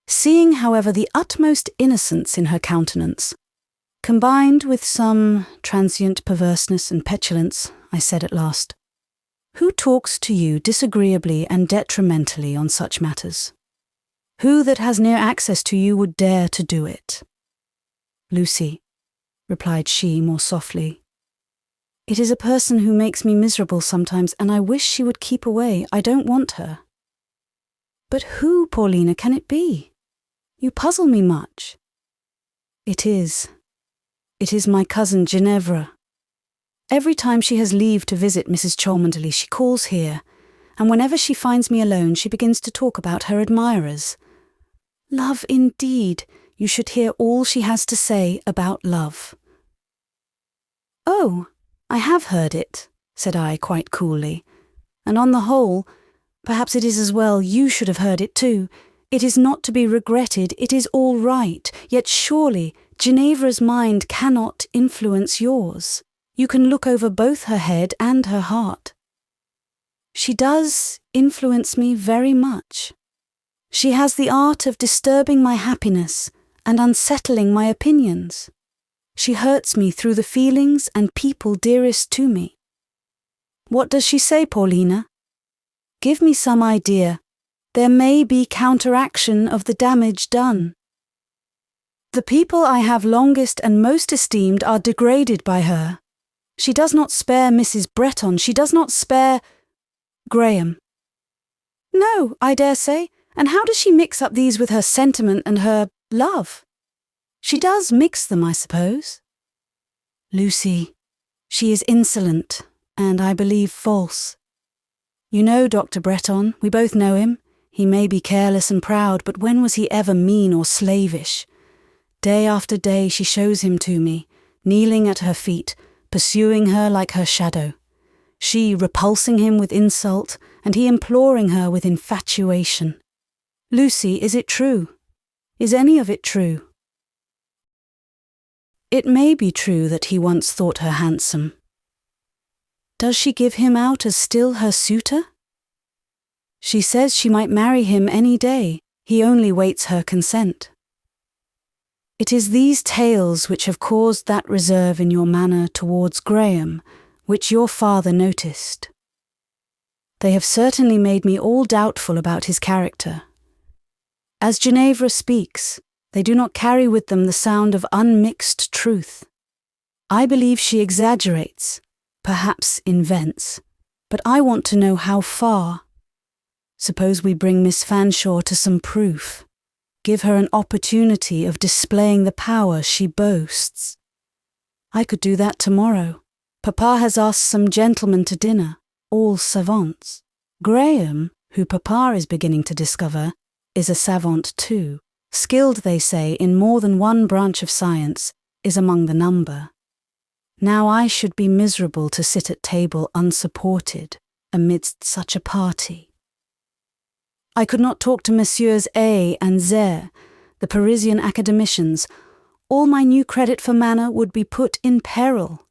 Seeing, however, the utmost innocence in her countenance, combined with some transient perverseness and petulance, I said at last, "Who talks to you disagreeably and detrimentally on such matters? Who that has near access to you would dare to do it?" "Lucy," replied she more softly, "it is a person who makes me miserable sometimes, and I wish she would keep away. I don't want her." "But who, Paulina, can it be? You puzzle me much." It is my cousin Ginevra. Every time she has leave to visit Mrs. Cholmondeley, she calls here, and whenever she finds me alone, she begins to talk about her admirers. Love indeed! You should hear all she has to say about love. "Oh, I have heard it," said I quite coolly, "and on the whole, perhaps it is as well you should have heard it too. It is not to be regretted, it is all right, yet surely Ginevra's mind cannot influence yours. You can look over both her head and her heart." "She does influence me very much. She has the art of disturbing my happiness and unsettling my opinions. She hurts me through the feelings and people dearest to me." "What does she say, Paulina? Give me some idea. There may be counteraction of the damage done." "The people I have longest and most esteemed are degraded by her. She does not spare Mrs. Bretton, she does not spare—" "Graham." "No, I dare say, And how does she mix up these with her sentiment and her love? She does mix them, I suppose. Lucy, she is insolent, and I believe false. You know Dr. Bretton, we both know him. He may be careless and proud, but when was he ever mean or slavish? Day after day she shows him to me, kneeling at her feet, pursuing her like her shadow. She repulsing him with insult, and he imploring her with infatuation. Lucy, is it true? Is any of it true? It may be true that he once thought her handsome. Does she give him out as still her suitor? She says she might marry him any day, he only waits her consent. It is these tales which have caused that reserve in your manner towards Graham, which your father noticed. They have certainly made me all doubtful about his character. As Ginevra speaks, they do not carry with them the sound of unmixed truth. I believe she exaggerates, perhaps invents, but I want to know how far. Suppose we bring Miss Fanshawe to some proof, give her an opportunity of displaying the power she boasts. I could do that tomorrow. Papa has asked some gentlemen to dinner, all savants. Graham, who Papa is beginning to discover, is a savant too. Skilled, they say, in more than one branch of science, is among the number. Now I should be miserable to sit at table unsupported amidst such a party. I could not talk to Messieurs A and Z, the Parisian academicians. All my new credit for manner would be put in peril.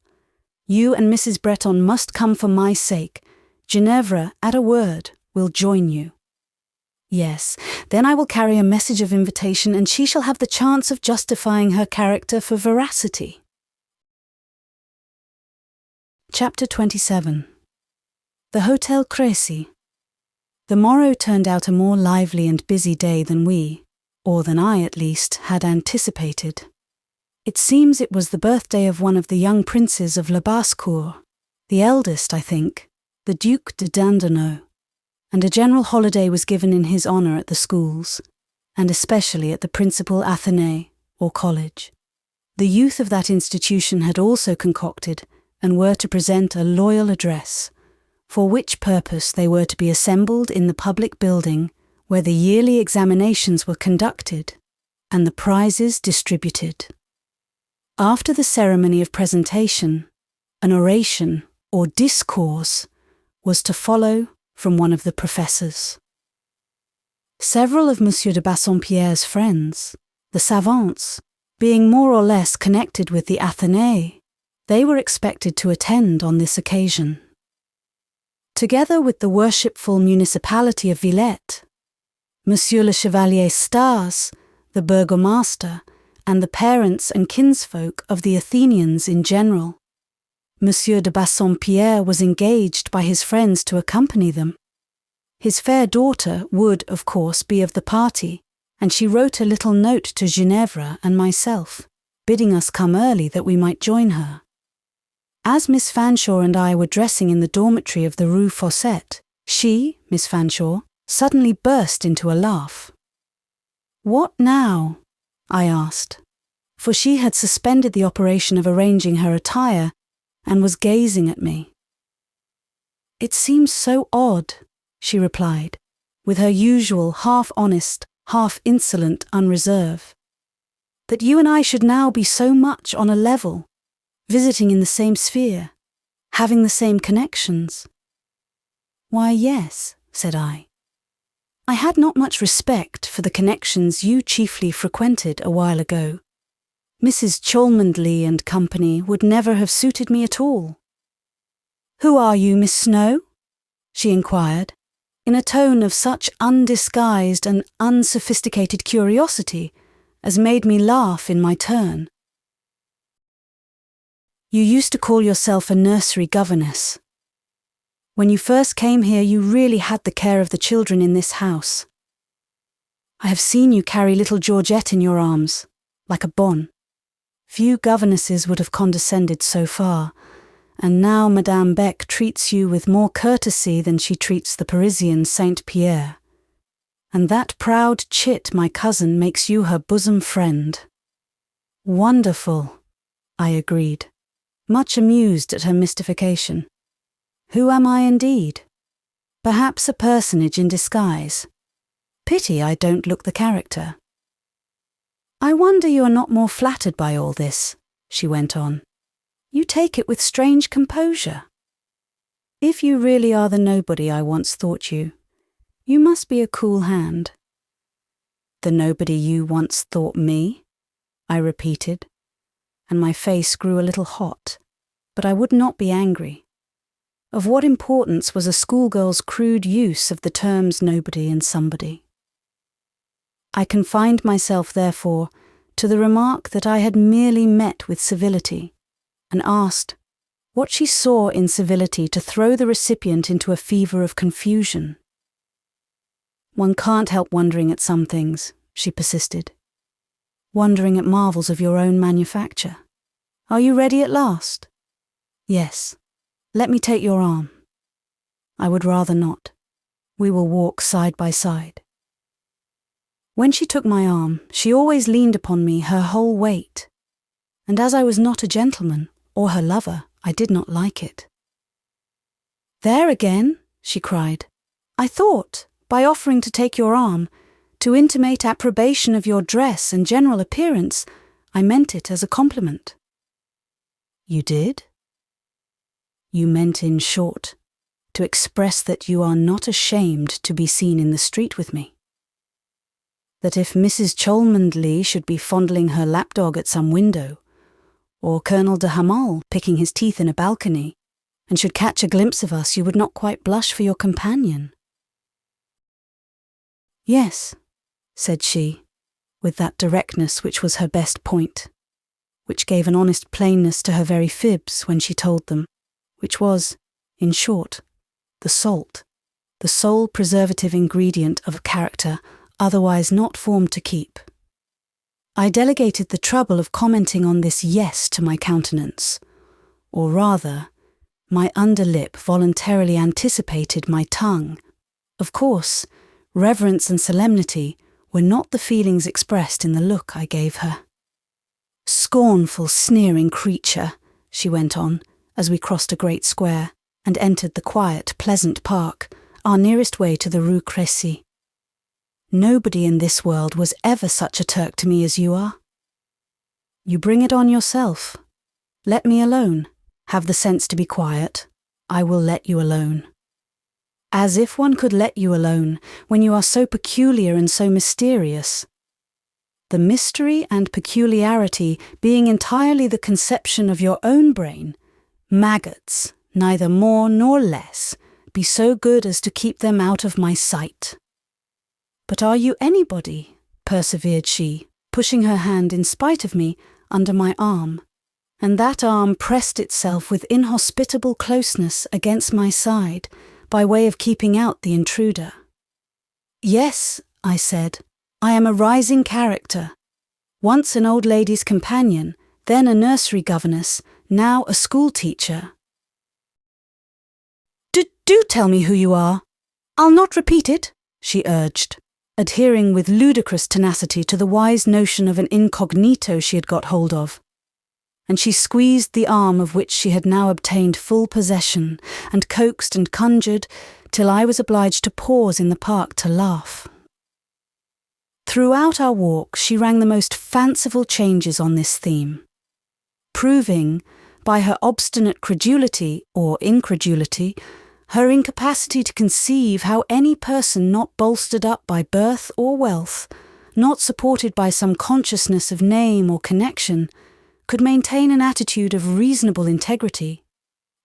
You and Mrs. Bretton must come for my sake. Ginevra, at a word, will join you. Yes, then I will carry a message of invitation, and she shall have the chance of justifying her character for veracity. Chapter 27. The Hotel Crécy. The morrow turned out a more lively and busy day than we, or than I at least, had anticipated. It seems it was the birthday of one of the young princes of La Basse-Cour, the eldest, I think, the Duc de Dindonneau, and a general holiday was given in his honour at the schools, and especially at the principal Athénée, or college. The youth of that institution had also concocted, and were to present a loyal address, for which purpose they were to be assembled in the public building where the yearly examinations were conducted and the prizes distributed. After the ceremony of presentation, an oration, or discourse, was to follow from one of the professors. Several of M. de Bassompierre's friends, the savants, being more or less connected with the Athénée, they were expected to attend on this occasion. Together with the worshipful municipality of Villette, Monsieur le Chevalier Stars, the burgomaster, and the parents and kinsfolk of the Athenians in general, Monsieur de Bassompierre was engaged by his friends to accompany them. His fair daughter would, of course, be of the party, and she wrote a little note to Ginevra and myself, bidding us come early that we might join her. As Miss Fanshawe and I were dressing in the dormitory of the Rue Fossette, she, Miss Fanshawe, suddenly burst into a laugh. "What now?" I asked, for she had suspended the operation of arranging her attire and was gazing at me. "It seems so odd," she replied, with her usual half-honest, half-insolent unreserve, "that you and I should now be so much on a level, visiting in the same sphere, having the same connections." "Why, yes," said I. "I had not much respect for the connections you chiefly frequented a while ago. Mrs. Cholmondeley and company would never have suited me at all." "Who are you, Miss Snowe?" she inquired, in a tone of such undisguised and unsophisticated curiosity as made me laugh in my turn. "You used to call yourself a nursery governess. When you first came here you really had the care of the children in this house. I have seen you carry little Georgette in your arms, like a bonne. Few governesses would have condescended so far, and now Madame Beck treats you with more courtesy than she treats the Parisian Saint Pierre. and that proud chit my cousin makes you her bosom friend." "Wonderful," I agreed, much amused at her mystification. "Who am I indeed? Perhaps a personage in disguise. Pity I don't look the character." "I wonder you are not more flattered by all this," she went on. "You take it with strange composure. If you really are the nobody I once thought you, you must be a cool hand." "The nobody you once thought me?" I repeated, and my face grew a little hot, but I would not be angry. Of what importance was a schoolgirl's crude use of the terms nobody and somebody? I confined myself, therefore, to the remark that I had merely met with civility, and asked what she saw in civility to throw the recipient into a fever of confusion. "One can't help wondering at some things," she persisted. "Wondering at marvels of your own manufacture. Are you ready at last?" "Yes. Let me take your arm." "I would rather not. We will walk side by side." When she took my arm, she always leaned upon me her whole weight, and as I was not a gentleman, or her lover, I did not like it. "There again," she cried. "I thought, by offering to take your arm, to intimate approbation of your dress and general appearance, I meant it as a compliment." "You did?" "You meant, in short, to express that you are not ashamed to be seen in the street with me. That if Mrs. Cholmondeley should be fondling her lapdog at some window, or Colonel de Hamal picking his teeth in a balcony, and should catch a glimpse of us, you would not quite blush for your companion." "Yes," said she, with that directness which was her best point, which gave an honest plainness to her very fibs when she told them, which was, in short, the salt, the sole preservative ingredient of a character otherwise not formed to keep. I delegated the trouble of commenting on this yes to my countenance, or rather, my underlip voluntarily anticipated my tongue. Of course, reverence and solemnity were not the feelings expressed in the look I gave her. "Scornful, sneering creature," she went on, as we crossed a great square and entered the quiet, pleasant park, our nearest way to the Rue Crécy. "Nobody in this world was ever such a Turk to me as you are. You bring it on yourself. Let me alone. Have the sense to be quiet. I will let you alone." As if one could let you alone when you are so peculiar and so mysterious. The mystery and peculiarity being entirely the conception of your own brain, maggots, neither more nor less, be so good as to keep them out of my sight. "But are you anybody?" persevered she, pushing her hand in spite of me under my arm, and that arm pressed itself with inhospitable closeness against my side, by way of keeping out the intruder. "Yes," I said, "I am a rising character. Once an old lady's companion, then a nursery governess, now a school teacher." Do tell me who you are. I'll not repeat it," she urged, adhering with ludicrous tenacity to the wise notion of an incognito she had got hold of. And she squeezed the arm of which she had now obtained full possession, and coaxed and conjured, till I was obliged to pause in the park to laugh. Throughout our walk she rang the most fanciful changes on this theme, proving, by her obstinate credulity or incredulity, her incapacity to conceive how any person not bolstered up by birth or wealth, not supported by some consciousness of name or connection, could maintain an attitude of reasonable integrity.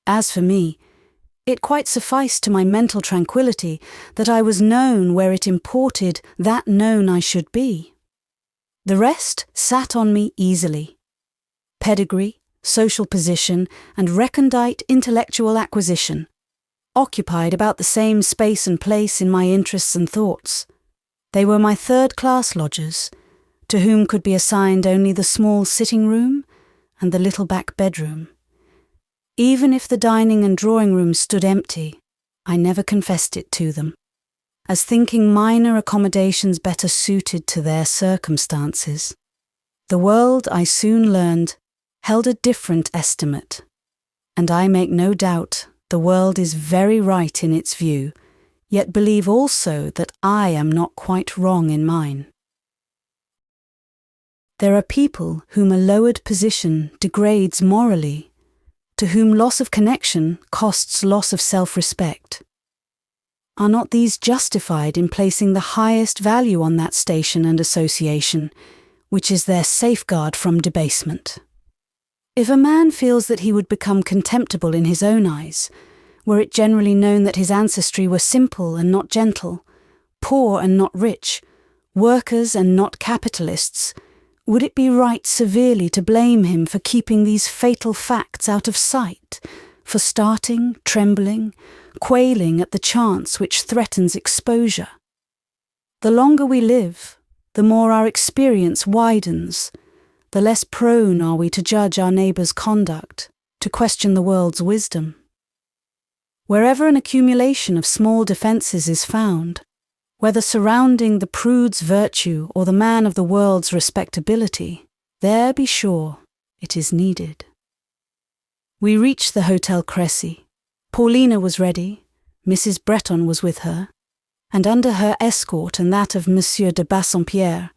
As for me, it quite sufficed to my mental tranquillity that I was known where it imported that known I should be. The rest sat on me easily. Pedigree, social position, and recondite intellectual acquisition occupied about the same space and place in my interests and thoughts. They were my third-class lodgers, to whom could be assigned only the small sitting-room and the little back bedroom. Even if the dining and drawing-room stood empty, I never confessed it to them, as thinking minor accommodations better suited to their circumstances. The world, I soon learned, held a different estimate, and I make no doubt the world is very right in its view, yet believe also that I am not quite wrong in mine. There are people whom a lowered position degrades morally, to whom loss of connection costs loss of self-respect. Are not these justified in placing the highest value on that station and association, which is their safeguard from debasement? If a man feels that he would become contemptible in his own eyes, were it generally known that his ancestry were simple and not gentle, poor and not rich, workers and not capitalists, would it be right severely to blame him for keeping these fatal facts out of sight, for starting, trembling, quailing at the chance which threatens exposure? The longer we live, the more our experience widens, the less prone are we to judge our neighbour's conduct, to question the world's wisdom. Wherever an accumulation of small defences is found, whether surrounding the prude's virtue or the man of the world's respectability, there be sure it is needed. We reached the Hotel Crécy. Paulina was ready, Mrs. Bretton was with her, and under her escort and that of Monsieur de Bassompierre,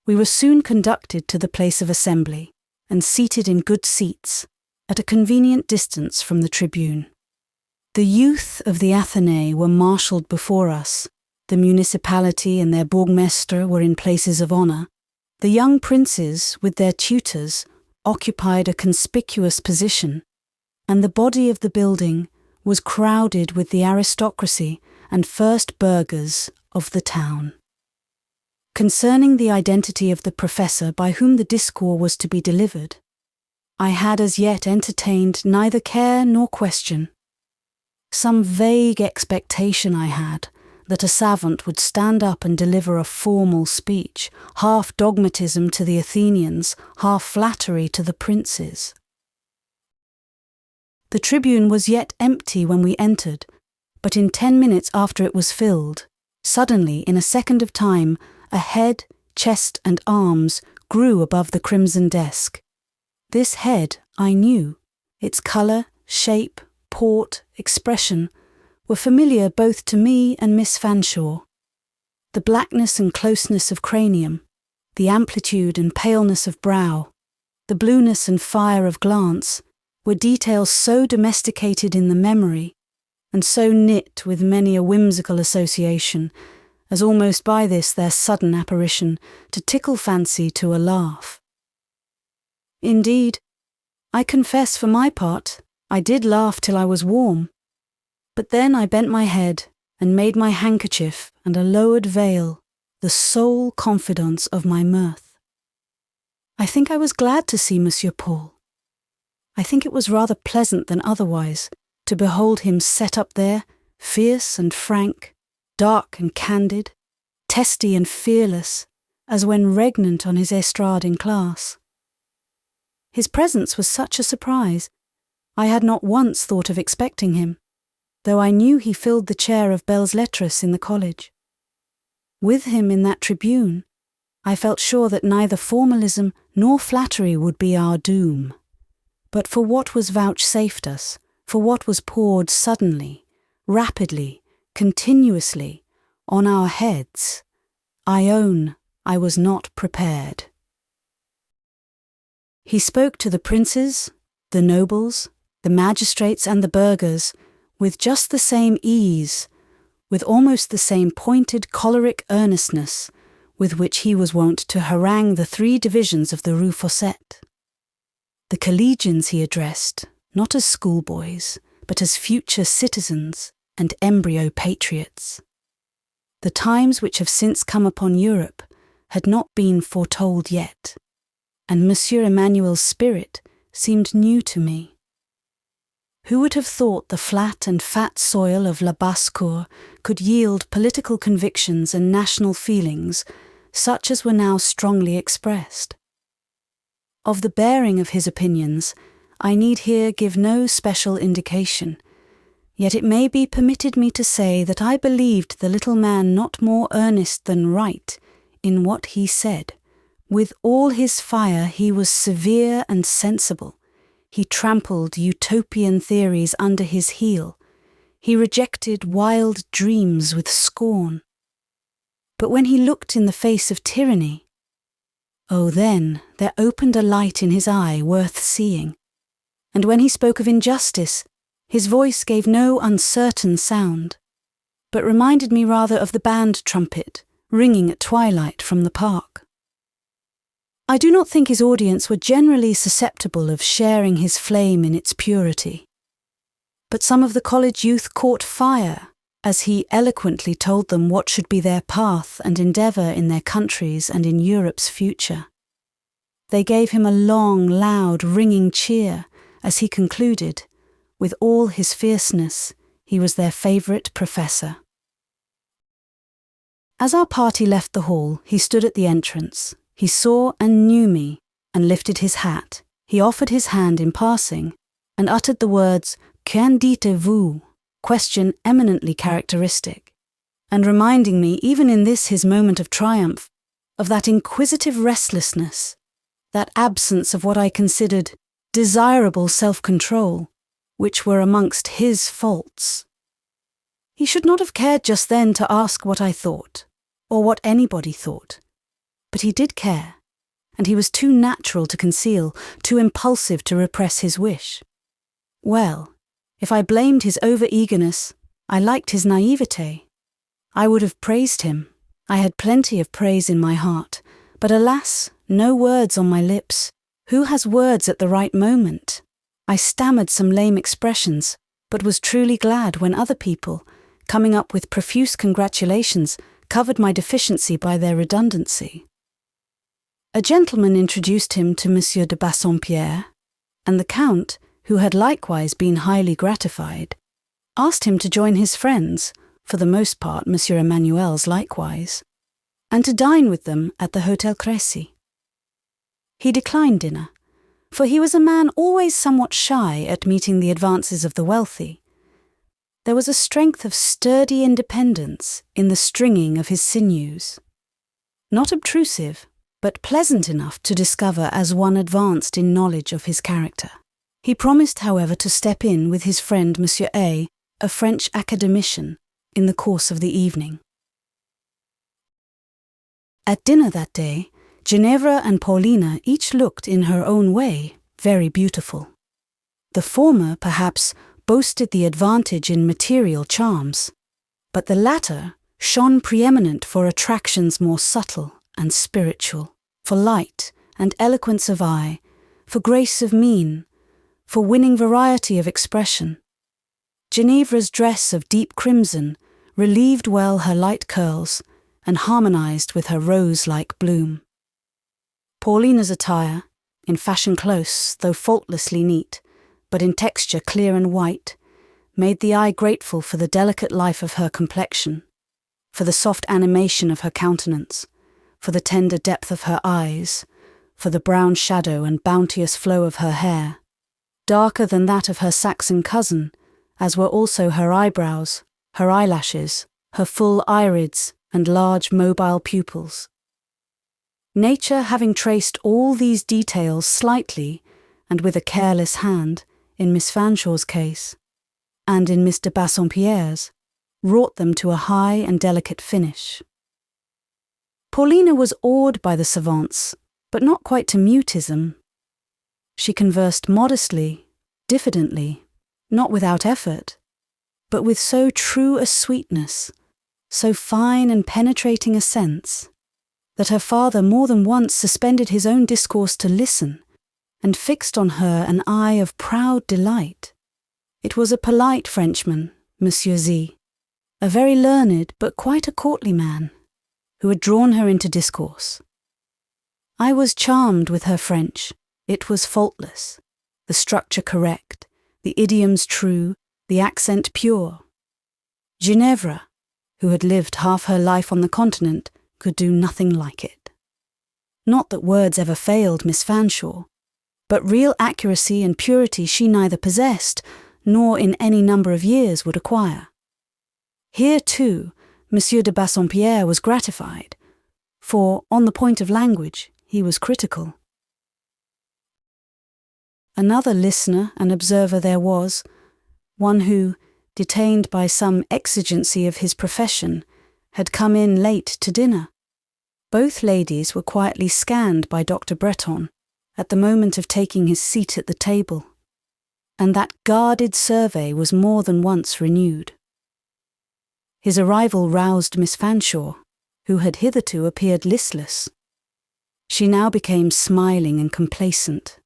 we were soon conducted to the place of assembly and seated in good seats, at a convenient distance from the tribune. The youth of the Athénée were marshalled before us, the municipality and their bourgmestre were in places of honour, the young princes, with their tutors, occupied a conspicuous position, and the body of the building was crowded with the aristocracy and first burghers of the town. Concerning the identity of the professor by whom the discourse was to be delivered, I had as yet entertained neither care nor question. Some vague expectation I had that a savant would stand up and deliver a formal speech, half dogmatism to the Athenians, half flattery to the princes. The tribune was yet empty when we entered, but in 10 minutes after it was filled, suddenly, in a second of time, a head, chest and arms grew above the crimson desk. This head I knew, its colour, shape, port, expression, were familiar both to me and Miss Fanshawe. The blackness and closeness of cranium, the amplitude and paleness of brow, the blueness and fire of glance, were details so domesticated in the memory, and so knit with many a whimsical association, as almost by this their sudden apparition to tickle fancy to a laugh. Indeed, I confess for my part, I did laugh till I was warm, but then I bent my head and made my handkerchief and a lowered veil the sole confidants of my mirth. I think I was glad to see Monsieur Paul. I think it was rather pleasant than otherwise to behold him set up there, fierce and frank, dark and candid, testy and fearless, as when regnant on his estrade in class. His presence was such a surprise. I had not once thought of expecting him, though I knew he filled the chair of belles lettres in the college. With him in that tribune, I felt sure that neither formalism nor flattery would be our doom. But for what was vouchsafed us, for what was poured suddenly, rapidly, continuously, on our heads, I own I was not prepared. He spoke to the princes, the nobles, the magistrates and the burghers with just the same ease, with almost the same pointed choleric earnestness with which he was wont to harangue the 3 divisions of the Rue Fossette. The collegians he addressed, not as schoolboys, but as future citizens and embryo patriots. The times which have since come upon Europe had not been foretold yet, and Monsieur Emmanuel's spirit seemed new to me. Who would have thought the flat and fat soil of La Basse-Cour could yield political convictions and national feelings such as were now strongly expressed? Of the bearing of his opinions, I need here give no special indication, Yet it may be permitted me to say that I believed the little man not more earnest than right in what he said. With all his fire he was severe and sensible. He trampled utopian theories under his heel. He rejected wild dreams with scorn. But when he looked in the face of tyranny, oh, then there opened a light in his eye worth seeing. And when he spoke of injustice, his voice gave no uncertain sound, but reminded me rather of the band trumpet ringing at twilight from the park. I do not think his audience were generally susceptible of sharing his flame in its purity, but some of the college youth caught fire as he eloquently told them what should be their path and endeavour in their countries and in Europe's future. They gave him a long, loud, ringing cheer as he concluded, with all his fierceness, he was their favourite professor. As our party left the hall, he stood at the entrance. He saw and knew me, and lifted his hat. He offered his hand in passing, and uttered the words, "Qu'en dites-vous?" question eminently characteristic, and reminding me, even in this his moment of triumph, of that inquisitive restlessness, that absence of what I considered desirable self-control, which were amongst his faults. He should not have cared just then to ask what I thought, or what anybody thought. But he did care, and he was too natural to conceal, too impulsive to repress his wish. Well, if I blamed his over-eagerness, I liked his naivete. I would have praised him. I had plenty of praise in my heart, but alas, no words on my lips. Who has words at the right moment? I stammered some lame expressions, but was truly glad when other people, coming up with profuse congratulations, covered my deficiency by their redundancy. A gentleman introduced him to Monsieur de Bassompierre, and the Count, who had likewise been highly gratified, asked him to join his friends, for the most part Monsieur Emmanuel's likewise, and to dine with them at the Hôtel Crécy. He declined dinner, for he was a man always somewhat shy at meeting the advances of the wealthy. There was a strength of sturdy independence in the stringing of his sinews, not obtrusive, but pleasant enough to discover as one advanced in knowledge of his character. He promised, however, to step in with his friend Monsieur A, a French academician, in the course of the evening. At dinner that day, Ginevra and Paulina each looked in her own way very beautiful. The former, perhaps, boasted the advantage in material charms, but the latter shone preeminent for attractions more subtle and spiritual, for light and eloquence of eye, for grace of mien, for winning variety of expression. Ginevra's dress of deep crimson relieved well her light curls and harmonized with her rose-like bloom. Paulina's attire, in fashion close, though faultlessly neat, but in texture clear and white, made the eye grateful for the delicate life of her complexion, for the soft animation of her countenance, for the tender depth of her eyes, for the brown shadow and bounteous flow of her hair, darker than that of her Saxon cousin, as were also her eyebrows, her eyelashes, her full irids and large mobile pupils. Nature having traced all these details slightly and with a careless hand, in Miss Fanshawe's case, and in Miss de Bassompierre's, wrought them to a high and delicate finish. Paulina was awed by the savants, but not quite to mutism. She conversed modestly, diffidently, not without effort, but with so true a sweetness, so fine and penetrating a sense, that her father more than once suspended his own discourse to listen, and fixed on her an eye of proud delight. It was a polite Frenchman, Monsieur Z, a very learned but quite a courtly man, who had drawn her into discourse. I was charmed with her French. It was faultless, the structure correct, the idioms true, the accent pure. Ginevra, who had lived half her life on the continent, could do nothing like it. Not that words ever failed Miss Fanshawe, but real accuracy and purity she neither possessed nor in any number of years would acquire. Here, too, Monsieur de Bassompierre was gratified, for, on the point of language, he was critical. Another listener and observer there was, one who, detained by some exigency of his profession, had come in late to dinner. Both ladies were quietly scanned by Dr. Bretton at the moment of taking his seat at the table, and that guarded survey was more than once renewed. His arrival roused Miss Fanshawe, who had hitherto appeared listless. She now became smiling and complacent,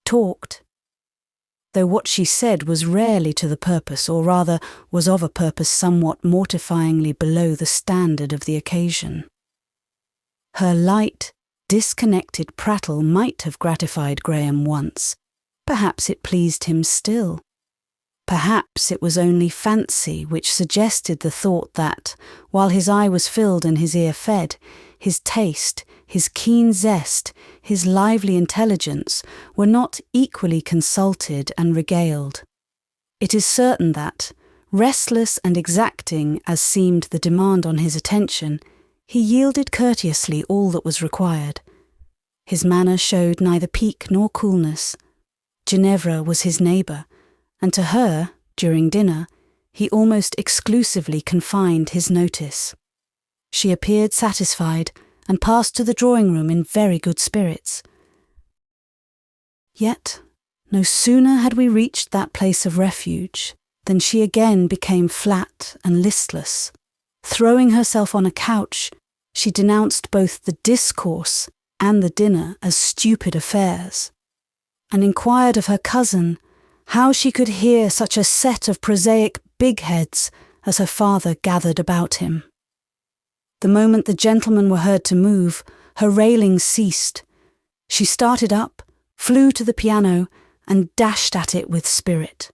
talked, though what she said was rarely to the purpose, or rather was of a purpose somewhat mortifyingly below the standard of the occasion. Her light, disconnected prattle might have gratified Graham once. Perhaps it pleased him still. Perhaps it was only fancy which suggested the thought that, while his eye was filled and his ear fed, his taste, his keen zest, his lively intelligence were not equally consulted and regaled. It is certain that, restless and exacting as seemed the demand on his attention, he yielded courteously all that was required. His manner showed neither pique nor coolness. Ginevra was his neighbour, and to her, during dinner, he almost exclusively confined his notice. She appeared satisfied, and passed to the drawing-room in very good spirits. Yet, no sooner had we reached that place of refuge than she again became flat and listless. Throwing herself on a couch, she denounced both the discourse and the dinner as stupid affairs, and inquired of her cousin how she could hear such a set of prosaic big-heads as her father gathered about him. The moment the gentlemen were heard to move, her railing ceased. She started up, flew to the piano, and dashed at it with spirit.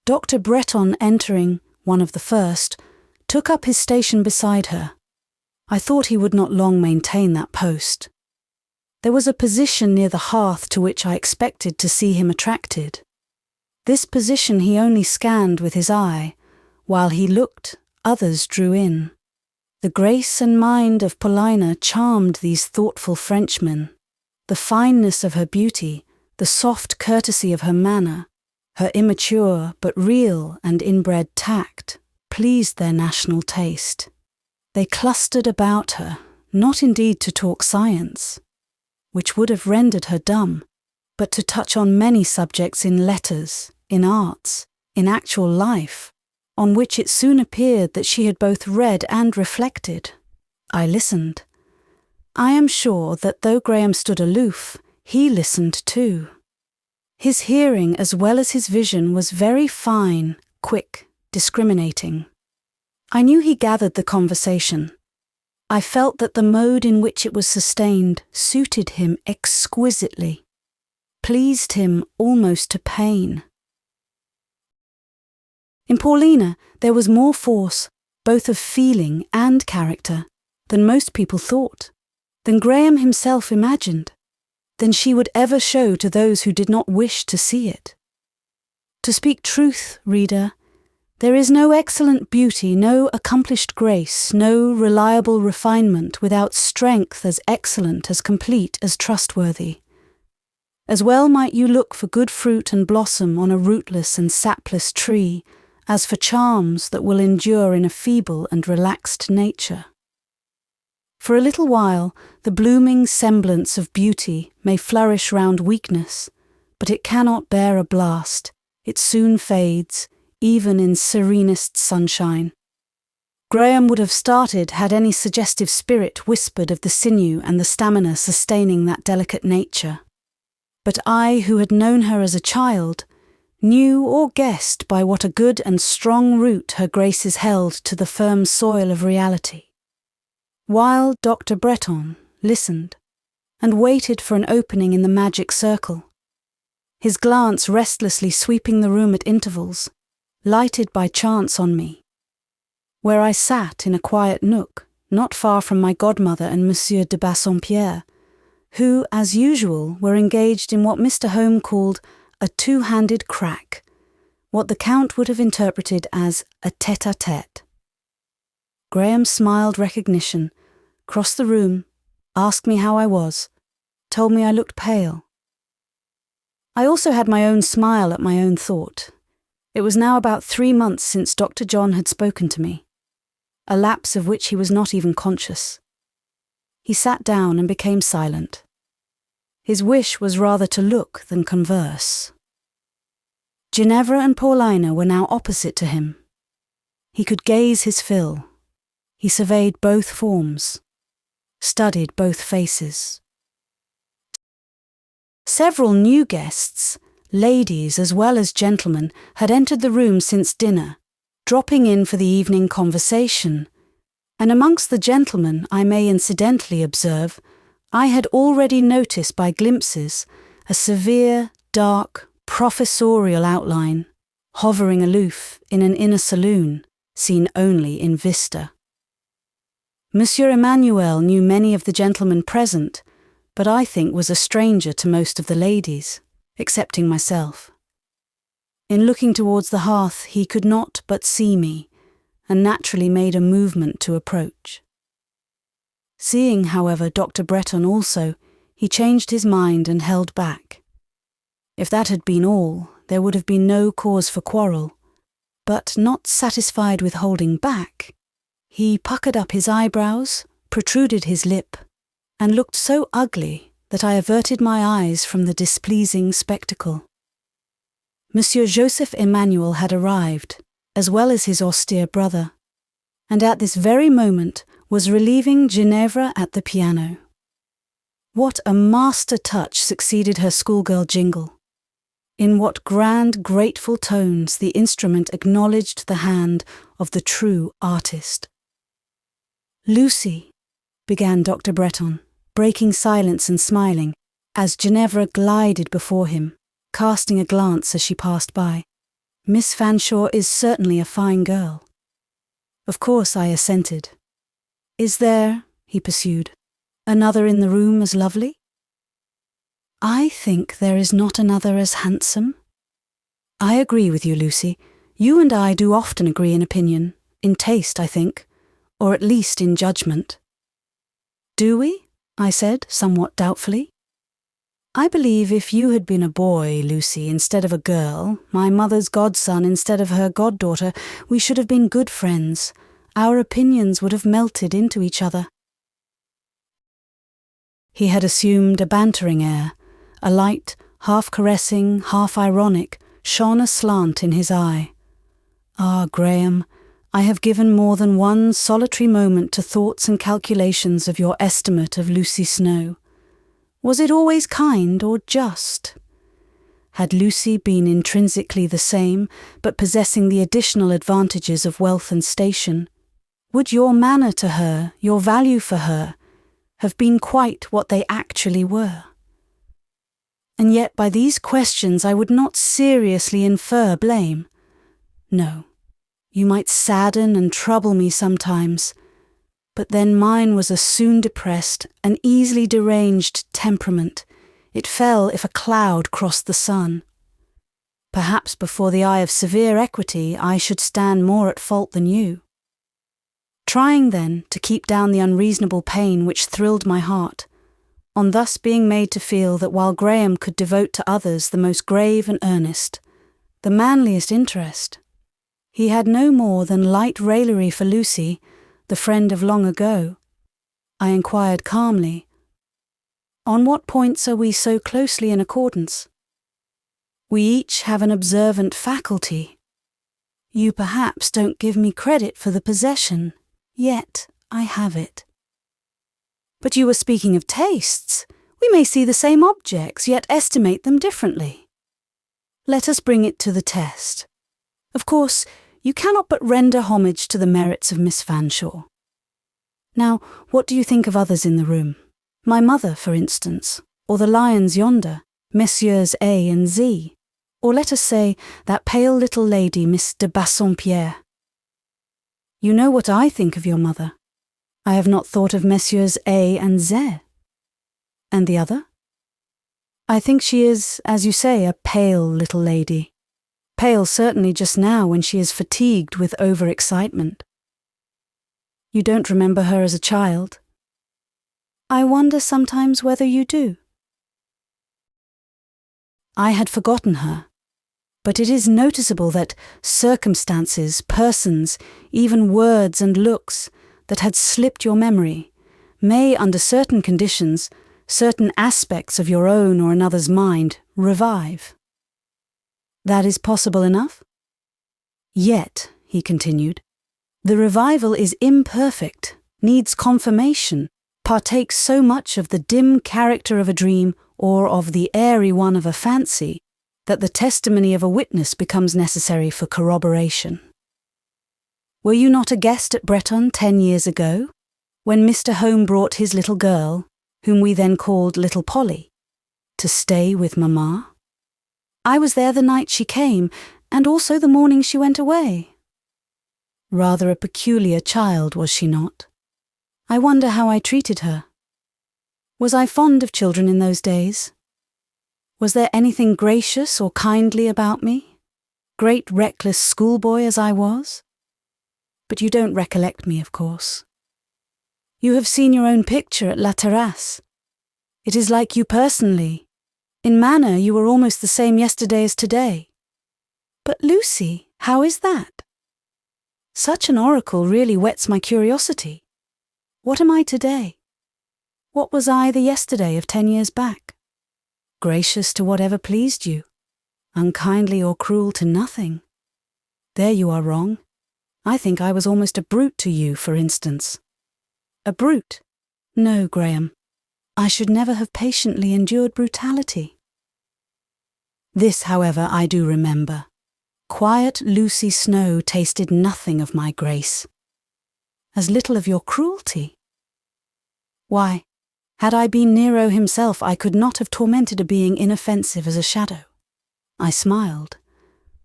Dr. Bretton, entering, one of the first, took up his station beside her. I thought he would not long maintain that post. There was a position near the hearth to which I expected to see him attracted. This position he only scanned with his eye. While he looked, others drew in. The grace and mind of Paulina charmed these thoughtful Frenchmen. The fineness of her beauty, the soft courtesy of her manner, her immature but real and inbred tact, pleased their national taste. They clustered about her, not indeed to talk science, which would have rendered her dumb, but to touch on many subjects in letters, in arts, in actual life, on which it soon appeared that she had both read and reflected. I listened. I am sure that though Graham stood aloof, he listened too. His hearing as well as his vision was very fine, quick, discriminating. I knew he gathered the conversation. I felt that the mode in which it was sustained suited him exquisitely, pleased him almost to pain. In Paulina there was more force, both of feeling and character, than most people thought, than Graham himself imagined, than she would ever show to those who did not wish to see it. To speak truth, reader, there is no excellent beauty, no accomplished grace, no reliable refinement without strength as excellent, as complete, as trustworthy. As well might you look for good fruit and blossom on a rootless and sapless tree, as for charms that will endure in a feeble and relaxed nature. For a little while, the blooming semblance of beauty may flourish round weakness, but it cannot bear a blast. It soon fades, even in serenest sunshine. Graham would have started had any suggestive spirit whispered of the sinew and the stamina sustaining that delicate nature. But I, who had known her as a child, knew or guessed by what a good and strong root her graces held to the firm soil of reality. While Dr. Bretton listened, and waited for an opening in the magic circle, his glance restlessly sweeping the room at intervals, lighted by chance on me, where I sat in a quiet nook, not far from my godmother and Monsieur de Bassompierre, who, as usual, were engaged in what Mr. Home called a two-handed crack, what the Count would have interpreted as a tête-à-tête. Graham smiled recognition, crossed the room, asked me how I was, told me I looked pale. I also had my own smile at my own thought. It was now about 3 months since Dr. John had spoken to me, a lapse of which he was not even conscious. He sat down and became silent. His wish was rather to look than converse. Ginevra and Paulina were now opposite to him. He could gaze his fill. He surveyed both forms, studied both faces. Several new guests, ladies as well as gentlemen, had entered the room since dinner, dropping in for the evening conversation, and amongst the gentlemen, I may incidentally observe, I had already noticed by glimpses a severe, dark, professorial outline, hovering aloof in an inner saloon, seen only in vista. Monsieur Emmanuel knew many of the gentlemen present, but I think was a stranger to most of the ladies, excepting myself. In looking towards the hearth, he could not but see me, and naturally made a movement to approach. Seeing, however, Dr. Bretton also, he changed his mind and held back. If that had been all, there would have been no cause for quarrel, but not satisfied with holding back, he puckered up his eyebrows, protruded his lip, and looked so ugly that I averted my eyes from the displeasing spectacle. Monsieur Joseph Emmanuel had arrived, as well as his austere brother, and at this very moment was relieving Ginevra at the piano. What a master touch succeeded her schoolgirl jingle! In what grand, grateful tones the instrument acknowledged the hand of the true artist. "Lucy," began Dr. Bretton, breaking silence and smiling, as Ginevra glided before him, casting a glance as she passed by. "Miss Fanshawe is certainly a fine girl." Of course I assented. "Is there," he pursued, "another in the room as lovely?" "I think there is not another as handsome." "I agree with you, Lucy. You and I do often agree in opinion, in taste, I think, or at least in judgment." "Do we?" I said, somewhat doubtfully. "I believe if you had been a boy, Lucy, instead of a girl, my mother's godson instead of her goddaughter, we should have been good friends. Our opinions would have melted into each other." He had assumed a bantering air. A light, half-caressing, half-ironic, shone aslant in his eye. "Ah, Graham, I have given more than one solitary moment to thoughts and calculations of your estimate of Lucy Snowe. Was it always kind or just? Had Lucy been intrinsically the same, but possessing the additional advantages of wealth and station, would your manner to her, your value for her, have been quite what they actually were? And yet by these questions I would not seriously infer blame. No. You might sadden and trouble me sometimes, but then mine was a soon depressed and easily deranged temperament. It fell if a cloud crossed the sun. Perhaps before the eye of severe equity I should stand more at fault than you. Trying then to keep down the unreasonable pain which thrilled my heart, on thus being made to feel that while Graham could devote to others the most grave and earnest, the manliest interest, he had no more than light raillery for Lucy, the friend of long ago. I inquired calmly, "On what points are we so closely in accordance? We each have an observant faculty. You perhaps don't give me credit for the possession, yet I have it." "But you were speaking of tastes. We may see the same objects, yet estimate them differently. Let us bring it to the test. Of course, you cannot but render homage to the merits of Miss Fanshawe. Now, what do you think of others in the room? My mother, for instance, or the lions yonder, Messieurs A and Z, or let us say, that pale little lady, Miss de Bassompierre. You know what I think of your mother. I have not thought of Messieurs A and Z. And the other? I think she is, as you say, a pale little lady. pale certainly just now when she is fatigued with overexcitement. You don't remember her as a child? I wonder sometimes whether you do. I had forgotten her, but it is noticeable that circumstances, persons, even words and looks that had slipped your memory may, under certain conditions, certain aspects of your own or another's mind, revive. That is possible enough? Yet, he continued, the revival is imperfect, needs confirmation, partakes so much of the dim character of a dream or of the airy one of a fancy, that the testimony of a witness becomes necessary for corroboration. Were you not a guest at Bretton 10 years ago, when Mr. Home brought his little girl, whom we then called Little Polly, to stay with Mamma? I was there the night she came, and also the morning she went away. Rather a peculiar child, was she not? I wonder how I treated her. Was I fond of children in those days? Was there anything gracious or kindly about me, great reckless schoolboy as I was? But you don't recollect me, of course. You have seen your own picture at La Terrasse. It is like you personally. In manner you were almost the same yesterday as today. But Lucy, how is that? Such an oracle really whets my curiosity. What am I today? What was I the yesterday of 10 years back? Gracious to whatever pleased you, unkindly or cruel to nothing. There you are wrong. I think I was almost a brute to you, for instance. A brute? No, Graham. I should never have patiently endured brutality. This, however, I do remember. Quiet Lucy Snowe tasted nothing of my grace. As little of your cruelty. Why, had I been Nero himself, I could not have tormented a being inoffensive as a shadow. I smiled,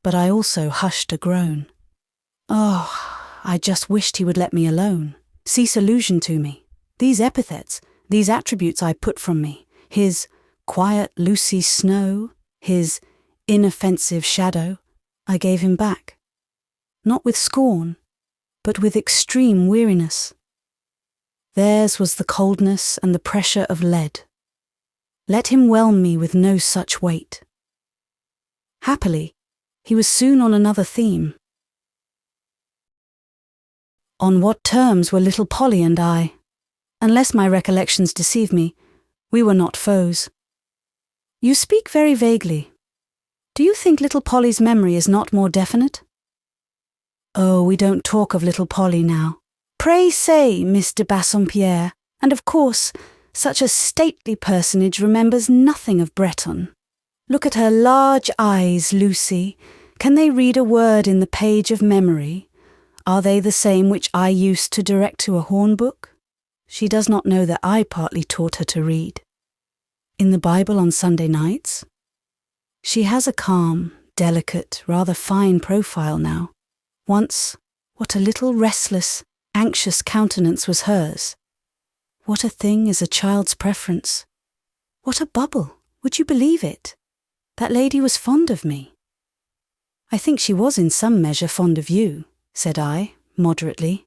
but I also hushed a groan. Oh, I just wished he would let me alone, cease allusion to me. These epithets, these attributes I put from me, his quiet Lucy Snowe, his inoffensive shadow, I gave him back. Not with scorn, but with extreme weariness. Theirs was the coldness and the pressure of lead. Let him whelm me with no such weight. Happily, he was soon on another theme. On what terms were little Polly and I? Unless my recollections deceive me, we were not foes. You speak very vaguely. Do you think little Polly's memory is not more definite? Oh, we don't talk of little Polly now. Pray say, Miss de Bassompierre, and of course, such a stately personage remembers nothing of Bretton. Look at her large eyes, Lucy. Can they read a word in the page of memory? Are they the same which I used to direct to a horn book? She does not know that I partly taught her to read. In the Bible on Sunday nights? She has a calm, delicate, rather fine profile now. Once, what a little restless, anxious countenance was hers. What a thing is a child's preference. What a bubble, would you believe it? That lady was fond of me. I think she was in some measure fond of you, said I, moderately.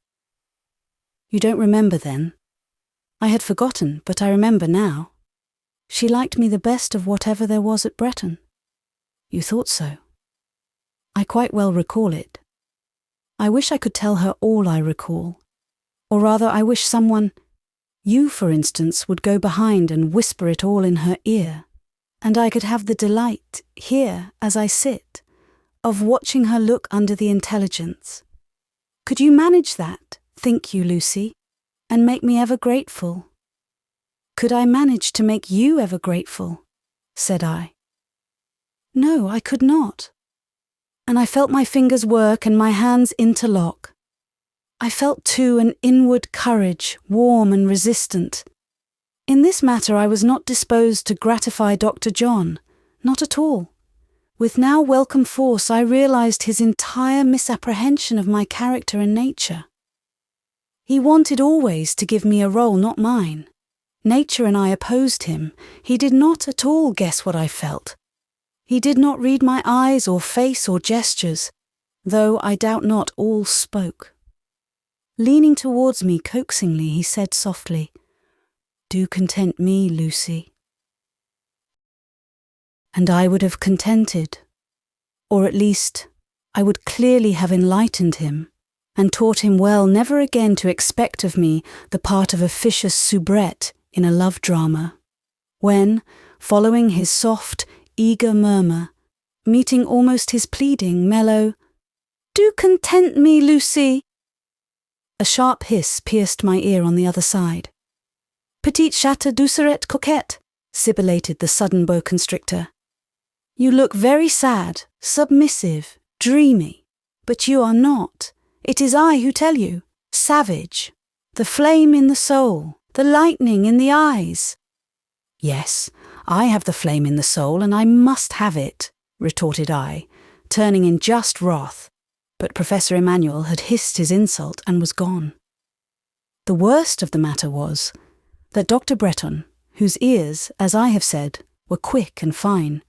You don't remember then? I had forgotten, but I remember now. She liked me the best of whatever there was at Bretton. You thought so. I quite well recall it. I wish I could tell her all I recall. Or rather, I wish someone, you for instance, would go behind and whisper it all in her ear, and I could have the delight, here as I sit, of watching her look under the intelligence. Could you manage that, think you, Lucy, and make me ever grateful? Could I manage to make you ever grateful? Said I. No, I could not. And I felt my fingers work and my hands interlock. I felt too an inward courage, warm and resistant. In this matter I was not disposed to gratify Dr. John, not at all. With now welcome force I realized his entire misapprehension of my character and nature. He wanted always to give me a role not mine. Nature and I opposed him. He did not at all guess what I felt. He did not read my eyes or face or gestures, though I doubt not all spoke. Leaning towards me coaxingly, he said softly, "Do content me, Lucy." And I would have contented, or at least I would clearly have enlightened him and taught him well never again to expect of me the part of officious soubrette in a love drama, when, following his soft, eager murmur, meeting almost his pleading, mellow, "Do content me, Lucy," a sharp hiss pierced my ear on the other side. "Petite chatte doucerette coquette," sibilated the sudden boa constrictor. "You look very sad, submissive, dreamy, but you are not. It is I who tell you, savage, the flame in the soul, the lightning in the eyes." "Yes, I have the flame in the soul, and I must have it," retorted I, turning in just wrath, but Professor Emmanuel had hissed his insult and was gone. The worst of the matter was that Dr. Bretton, whose ears, as I have said, were quick and fine,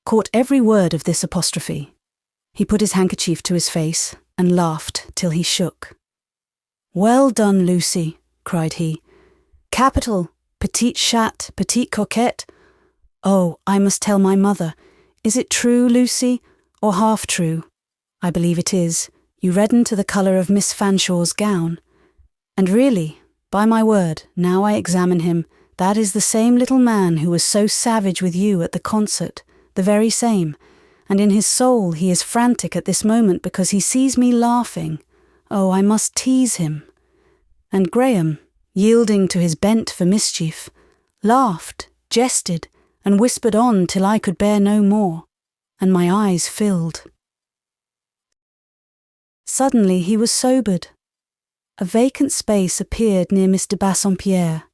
caught every word of this apostrophe. He put his handkerchief to his face and laughed till he shook. "Well done, Lucy," cried he. "Capital, petite chatte, petite coquette. Oh, I must tell my mother. Is it true, Lucy, or half true? I believe it is. You redden to the colour of Miss Fanshaw's gown. And really, by my word, now I examine him, that is the same little man who was so savage with you at the concert, the very same, and in his soul he is frantic at this moment because he sees me laughing. Oh, I must tease him." And Graham, yielding to his bent for mischief, laughed, jested, and whispered on till I could bear no more, and my eyes filled. Suddenly he was sobered. A vacant space appeared near Miss de Bassompierre.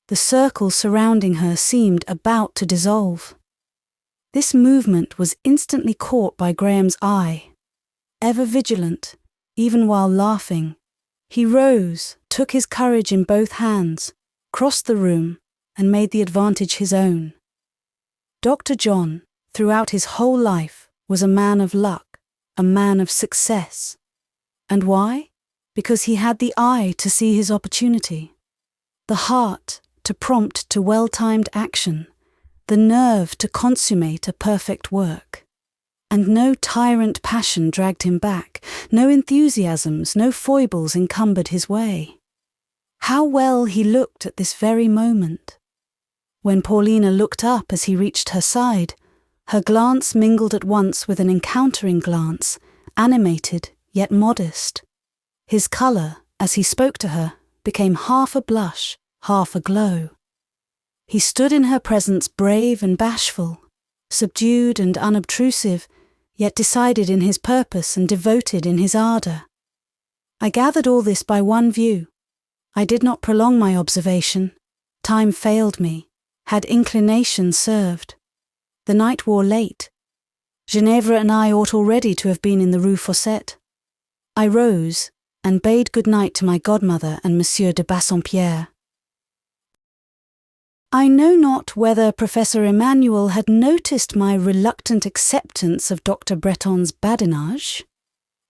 The circle surrounding her seemed about to dissolve. This movement was instantly caught by Graham's eye. Ever vigilant, even while laughing, he rose, took his courage in both hands, crossed the room, and made the advantage his own. Dr. John, throughout his whole life, was a man of luck, a man of success. And why? Because he had the eye to see his opportunity, the heart to prompt to well-timed action, the nerve to consummate a perfect work. And no tyrant passion dragged him back, no enthusiasms, no foibles encumbered his way. How well he looked at this very moment. When Paulina looked up as he reached her side, her glance mingled at once with an encountering glance, animated yet modest. His colour, as he spoke to her, became half a blush, half a glow. He stood in her presence brave and bashful, subdued and unobtrusive, yet decided in his purpose and devoted in his ardour. I gathered all this by one view. I did not prolong my observation. Time failed me. Had inclination served. The night wore late. Ginevra and I ought already to have been in the Rue Fossette. I rose and bade good night to my godmother and Monsieur de Bassompierre. I know not whether Professor Emmanuel had noticed my reluctant acceptance of Dr. Bretton's badinage,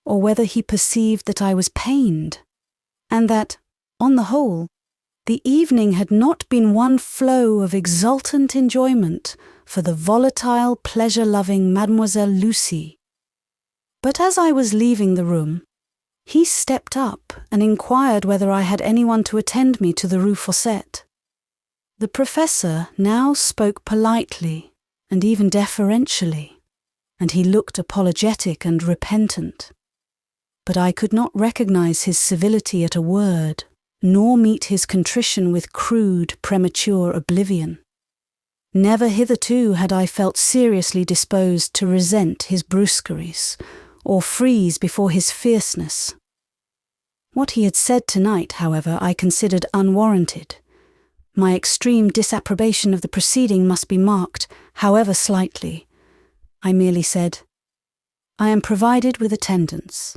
or whether he perceived that I was pained, and that, on the whole, the evening had not been one flow of exultant enjoyment for the volatile, pleasure-loving Mademoiselle Lucy. But as I was leaving the room, he stepped up and inquired whether I had anyone to attend me to the Rue Fossette. The professor now spoke politely and even deferentially, and he looked apologetic and repentant. But I could not recognize his civility at a word, nor meet his contrition with crude, premature oblivion. Never hitherto had I felt seriously disposed to resent his brusqueries, or freeze before his fierceness. What he had said tonight, however, I considered unwarranted. My extreme disapprobation of the proceeding must be marked, however slightly. I merely said, "I am provided with attendance,"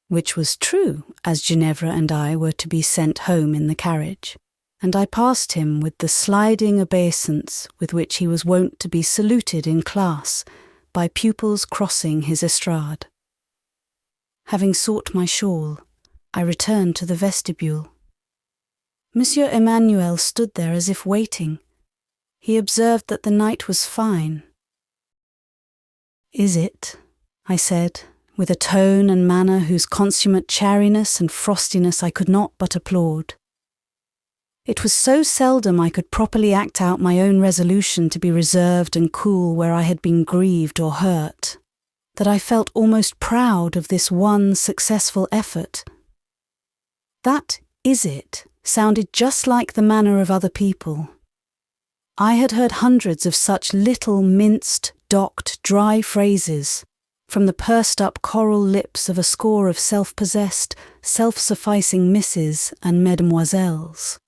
which was true, as Ginevra and I were to be sent home in the carriage. and I passed him with the sliding obeisance with which he was wont to be saluted in class by pupils crossing his estrade. Having sought my shawl, I returned to the vestibule. Monsieur Emmanuel stood there as if waiting. He observed that the night was fine. "Is it?" I said, with a tone and manner whose consummate chariness and frostiness I could not but applaud. It was so seldom I could properly act out my own resolution to be reserved and cool where I had been grieved or hurt, that I felt almost proud of this one successful effort. That "is it" sounded just like the manner of other people. I had heard hundreds of such little minced, docked, dry phrases from the pursed-up coral lips of a score of self-possessed, self-sufficing misses and mesdemoiselles.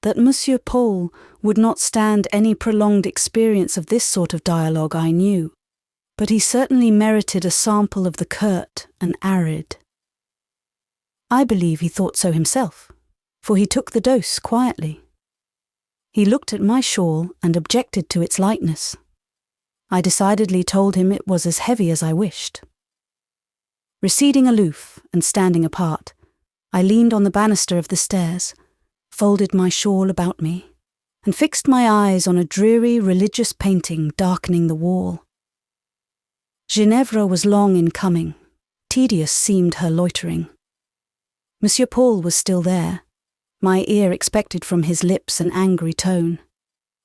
That Monsieur Paul would not stand any prolonged experience of this sort of dialogue I knew, but he certainly merited a sample of the curt and arid. I believe he thought so himself, for he took the dose quietly. He looked at my shawl and objected to its lightness. I decidedly told him it was as heavy as I wished. Receding aloof and standing apart, I leaned on the banister of the stairs, folded my shawl about me, and fixed my eyes on a dreary religious painting darkening the wall. Ginevra was long in coming. Tedious seemed her loitering. Monsieur Paul was still there. My ear expected from his lips an angry tone.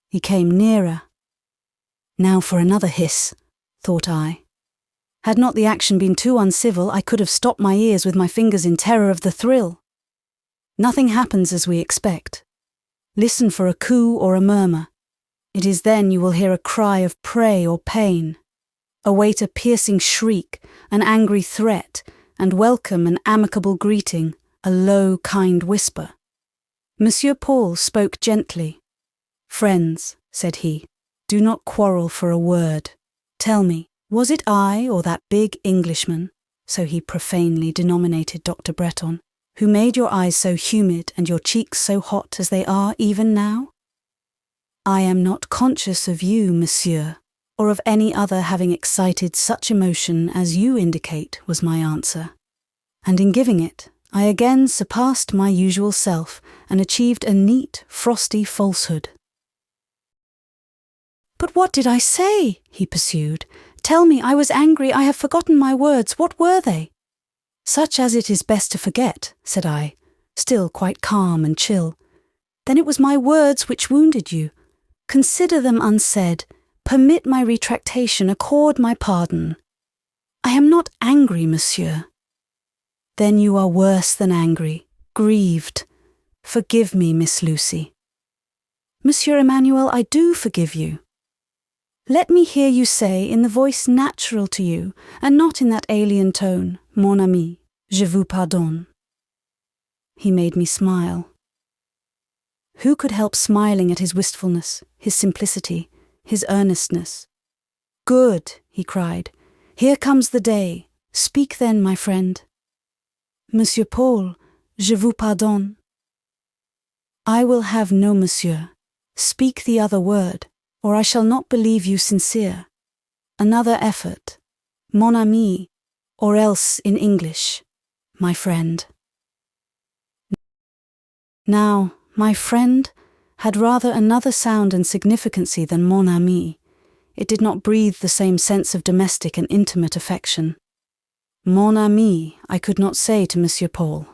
He came nearer. Now for another hiss, thought I. Had not the action been too uncivil, I could have stopped my ears with my fingers in terror of the thrill. Nothing happens as we expect. Listen for a coo or a murmur. It is then you will hear a cry of prey or pain. Await a piercing shriek, an angry threat, and welcome an amicable greeting, a low, kind whisper. Monsieur Paul spoke gently. "Friends," said he, "do not quarrel for a word. Tell me, was it I or that big Englishman," so he profanely denominated Dr. Bretton, "who made your eyes so humid and your cheeks so hot as they are even now?" "I am not conscious of you, monsieur, or of any other having excited such emotion as you indicate," was my answer. And in giving it, I again surpassed my usual self and achieved a neat, frosty falsehood. "But what did I say?" he pursued. "Tell me, I was angry, I have forgotten my words. What were they?" "Such as it is best to forget," said I, still quite calm and chill. "Then it was my words which wounded you. Consider them unsaid. Permit my retractation, accord my pardon." "I am not angry, monsieur." "Then you are worse than angry, grieved. Forgive me, Miss Lucy." "Monsieur Emmanuel, I do forgive you." "Let me hear you say in the voice natural to you, and not in that alien tone, 'Mon ami, je vous pardonne.'" He made me smile. Who could help smiling at his wistfulness, his simplicity, his earnestness? "Good," he cried. "Here comes the day. Speak then, my friend." "Monsieur Paul, je vous pardonne." "I will have no monsieur. Speak the other word, or I shall not believe you sincere. Another effort. Mon ami, or else in English, my friend." Now, my friend had rather another sound and significancy than mon ami. It did not breathe the same sense of domestic and intimate affection. Mon ami I could not say to Monsieur Paul.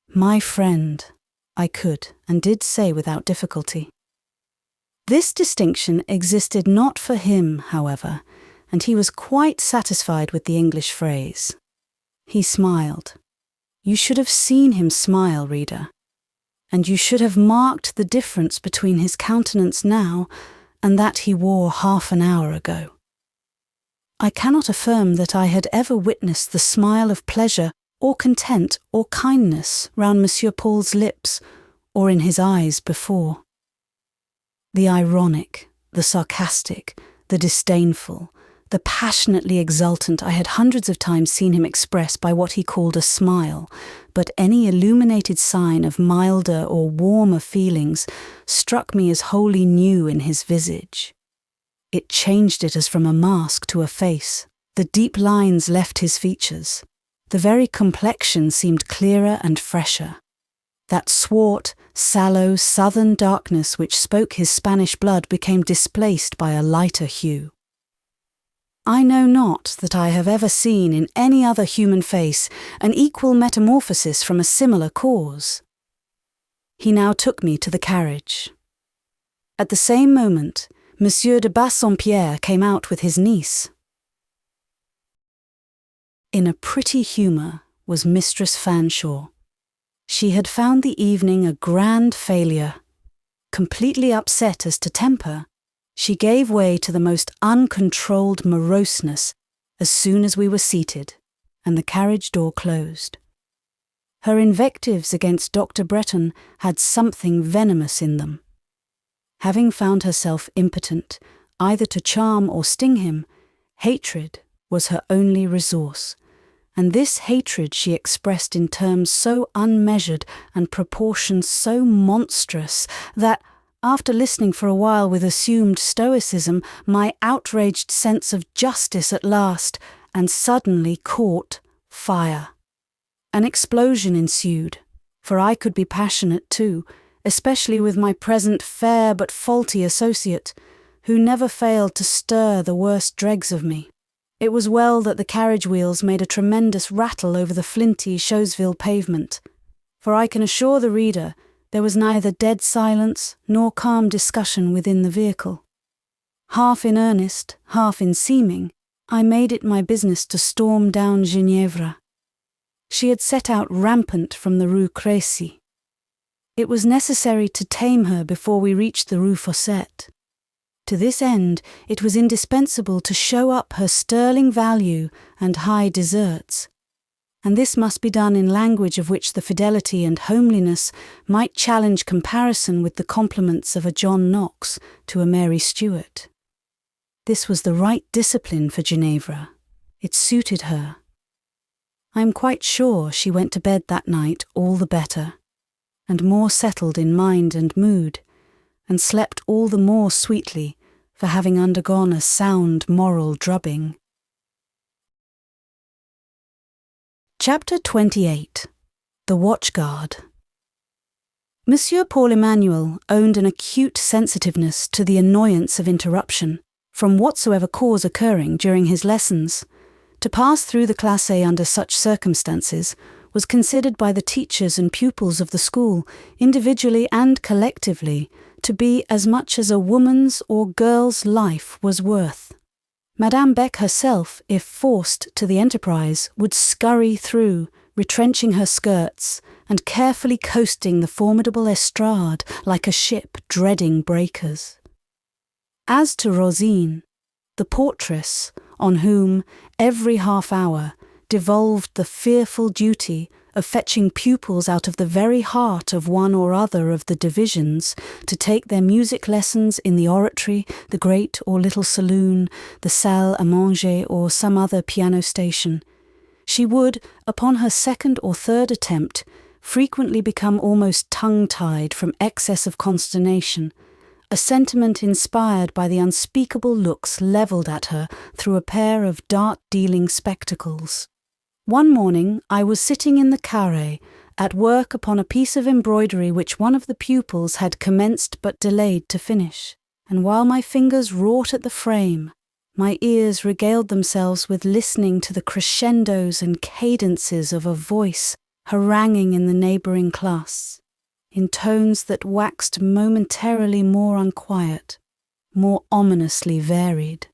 My friend I could and did say without difficulty. This distinction existed not for him, however, and he was quite satisfied with the English phrase. He smiled. You should have seen him smile, reader, and you should have marked the difference between his countenance now and that he wore half an hour ago. I cannot affirm that I had ever witnessed the smile of pleasure or content or kindness round Monsieur Paul's lips or in his eyes before. The ironic, the sarcastic, the disdainful, the passionately exultant I had hundreds of times seen him express by what he called a smile, but any illuminated sign of milder or warmer feelings struck me as wholly new in his visage. It changed it as from a mask to a face. The deep lines left his features. The very complexion seemed clearer and fresher. That swart, sallow, southern darkness which spoke his Spanish blood became displaced by a lighter hue. I know not that I have ever seen in any other human face an equal metamorphosis from a similar cause. He now took me to the carriage. At the same moment, Monsieur de Bassompierre came out with his niece. In a pretty humour was Mistress Fanshawe. She had found the evening a grand failure. Completely upset as to temper, she gave way to the most uncontrolled moroseness as soon as we were seated and the carriage door closed. Her invectives against Dr. Bretton had something venomous in them. Having found herself impotent either to charm or sting him, hatred was her only resource, and this hatred she expressed in terms so unmeasured and proportions so monstrous that, after listening for a while with assumed stoicism, my outraged sense of justice at last, and suddenly caught fire. An explosion ensued, for I could be passionate too, especially with my present fair but faulty associate, who never failed to stir the worst dregs of me. It was well that the carriage wheels made a tremendous rattle over the flinty Choseville pavement, for I can assure the reader there was neither dead silence nor calm discussion within the vehicle. Half in earnest, half in seeming, I made it my business to storm down Ginevra. She had set out rampant from the Rue Crécy. It was necessary to tame her before we reached the Rue Fossette. To this end, it was indispensable to show up her sterling value and high deserts, and this must be done in language of which the fidelity and homeliness might challenge comparison with the compliments of a John Knox to a Mary Stuart. This was the right discipline for Ginevra. It suited her. I am quite sure she went to bed that night all the better, and more settled in mind and mood, and slept all the more sweetly for having undergone a sound moral drubbing. Chapter 28. The Watchguard. Monsieur Paul Emmanuel owned an acute sensitiveness to the annoyance of interruption, from whatsoever cause occurring during his lessons. To pass through the classe under such circumstances was considered by the teachers and pupils of the school, individually and collectively, to be as much as a woman's or girl's life was worth. Madame Beck herself, if forced to the enterprise, would scurry through, retrenching her skirts, and carefully coasting the formidable estrade like a ship dreading breakers. As to Rosine, the portress, on whom, every half-hour, devolved the fearful duty of fetching pupils out of the very heart of one or other of the divisions to take their music lessons in the oratory, the great or little saloon, the salle à manger, or some other piano station, she would, upon her second or third attempt, frequently become almost tongue-tied from excess of consternation, a sentiment inspired by the unspeakable looks levelled at her through a pair of dart-dealing spectacles. One morning I was sitting in the carré, at work upon a piece of embroidery which one of the pupils had commenced but delayed to finish, and while my fingers wrought at the frame, my ears regaled themselves with listening to the crescendos and cadences of a voice haranguing in the neighbouring classe, in tones that waxed momentarily more unquiet, more ominously varied.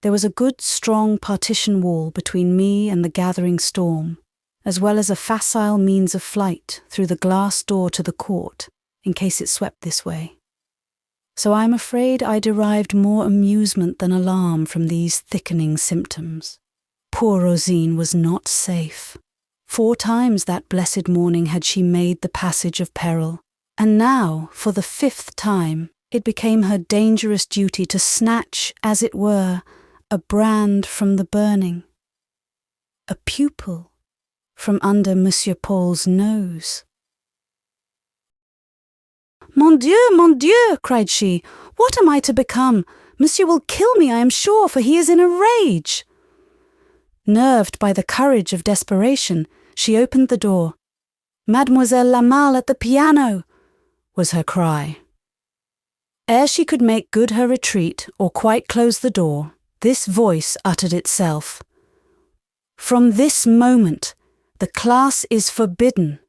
There was a good strong partition wall between me and the gathering storm, as well as a facile means of flight through the glass door to the court, in case it swept this way. So I am afraid I derived more amusement than alarm from these thickening symptoms. Poor Rosine was not safe. 4 times that blessed morning had she made the passage of peril, and now, for the 5th time, it became her dangerous duty to snatch, as it were, a brand from the burning. A pupil from under Monsieur Paul's nose. Mon Dieu, cried she, what am I to become? Monsieur will kill me, I am sure, for he is in a rage. Nerved by the courage of desperation, she opened the door. Mademoiselle Lamal at the piano, was her cry. Ere she could make good her retreat or quite close the door, this voice uttered itself. From this moment, the class is forbidden.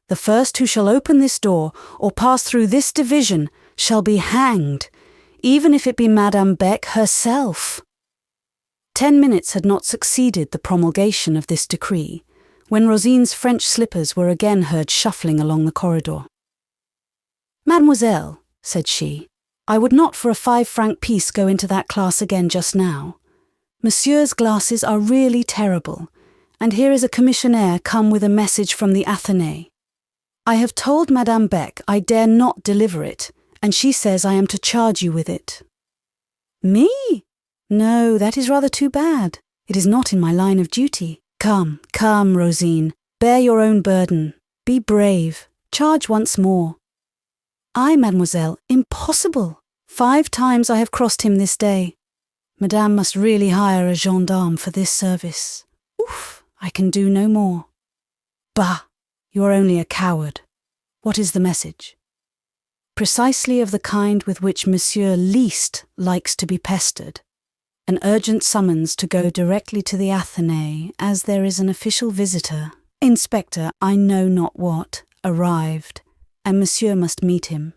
The first who shall open this door or pass through this division shall be hanged, even if it be Madame Beck herself. 10 minutes had not succeeded the promulgation of this decree, when Rosine's French slippers were again heard shuffling along the corridor. Mademoiselle, said she, I would not for a 5-franc piece go into that class again just now. Monsieur's glasses are really terrible, and here is a commissionaire come with a message from the Athénée. I have told Madame Beck I dare not deliver it, and she says I am to charge you with it. Me? No, that is rather too bad. It is not in my line of duty. Come, Rosine, bear your own burden. Be brave. Charge once more. I, mademoiselle, impossible. 5 times I have crossed him this day. Madame must really hire a gendarme for this service. Oof, I can do no more. Bah, you are only a coward. What is the message? Precisely of the kind with which Monsieur least likes to be pestered. An urgent summons to go directly to the Athénée, as there is an official visitor, inspector I know not what, arrived, and Monsieur must meet him.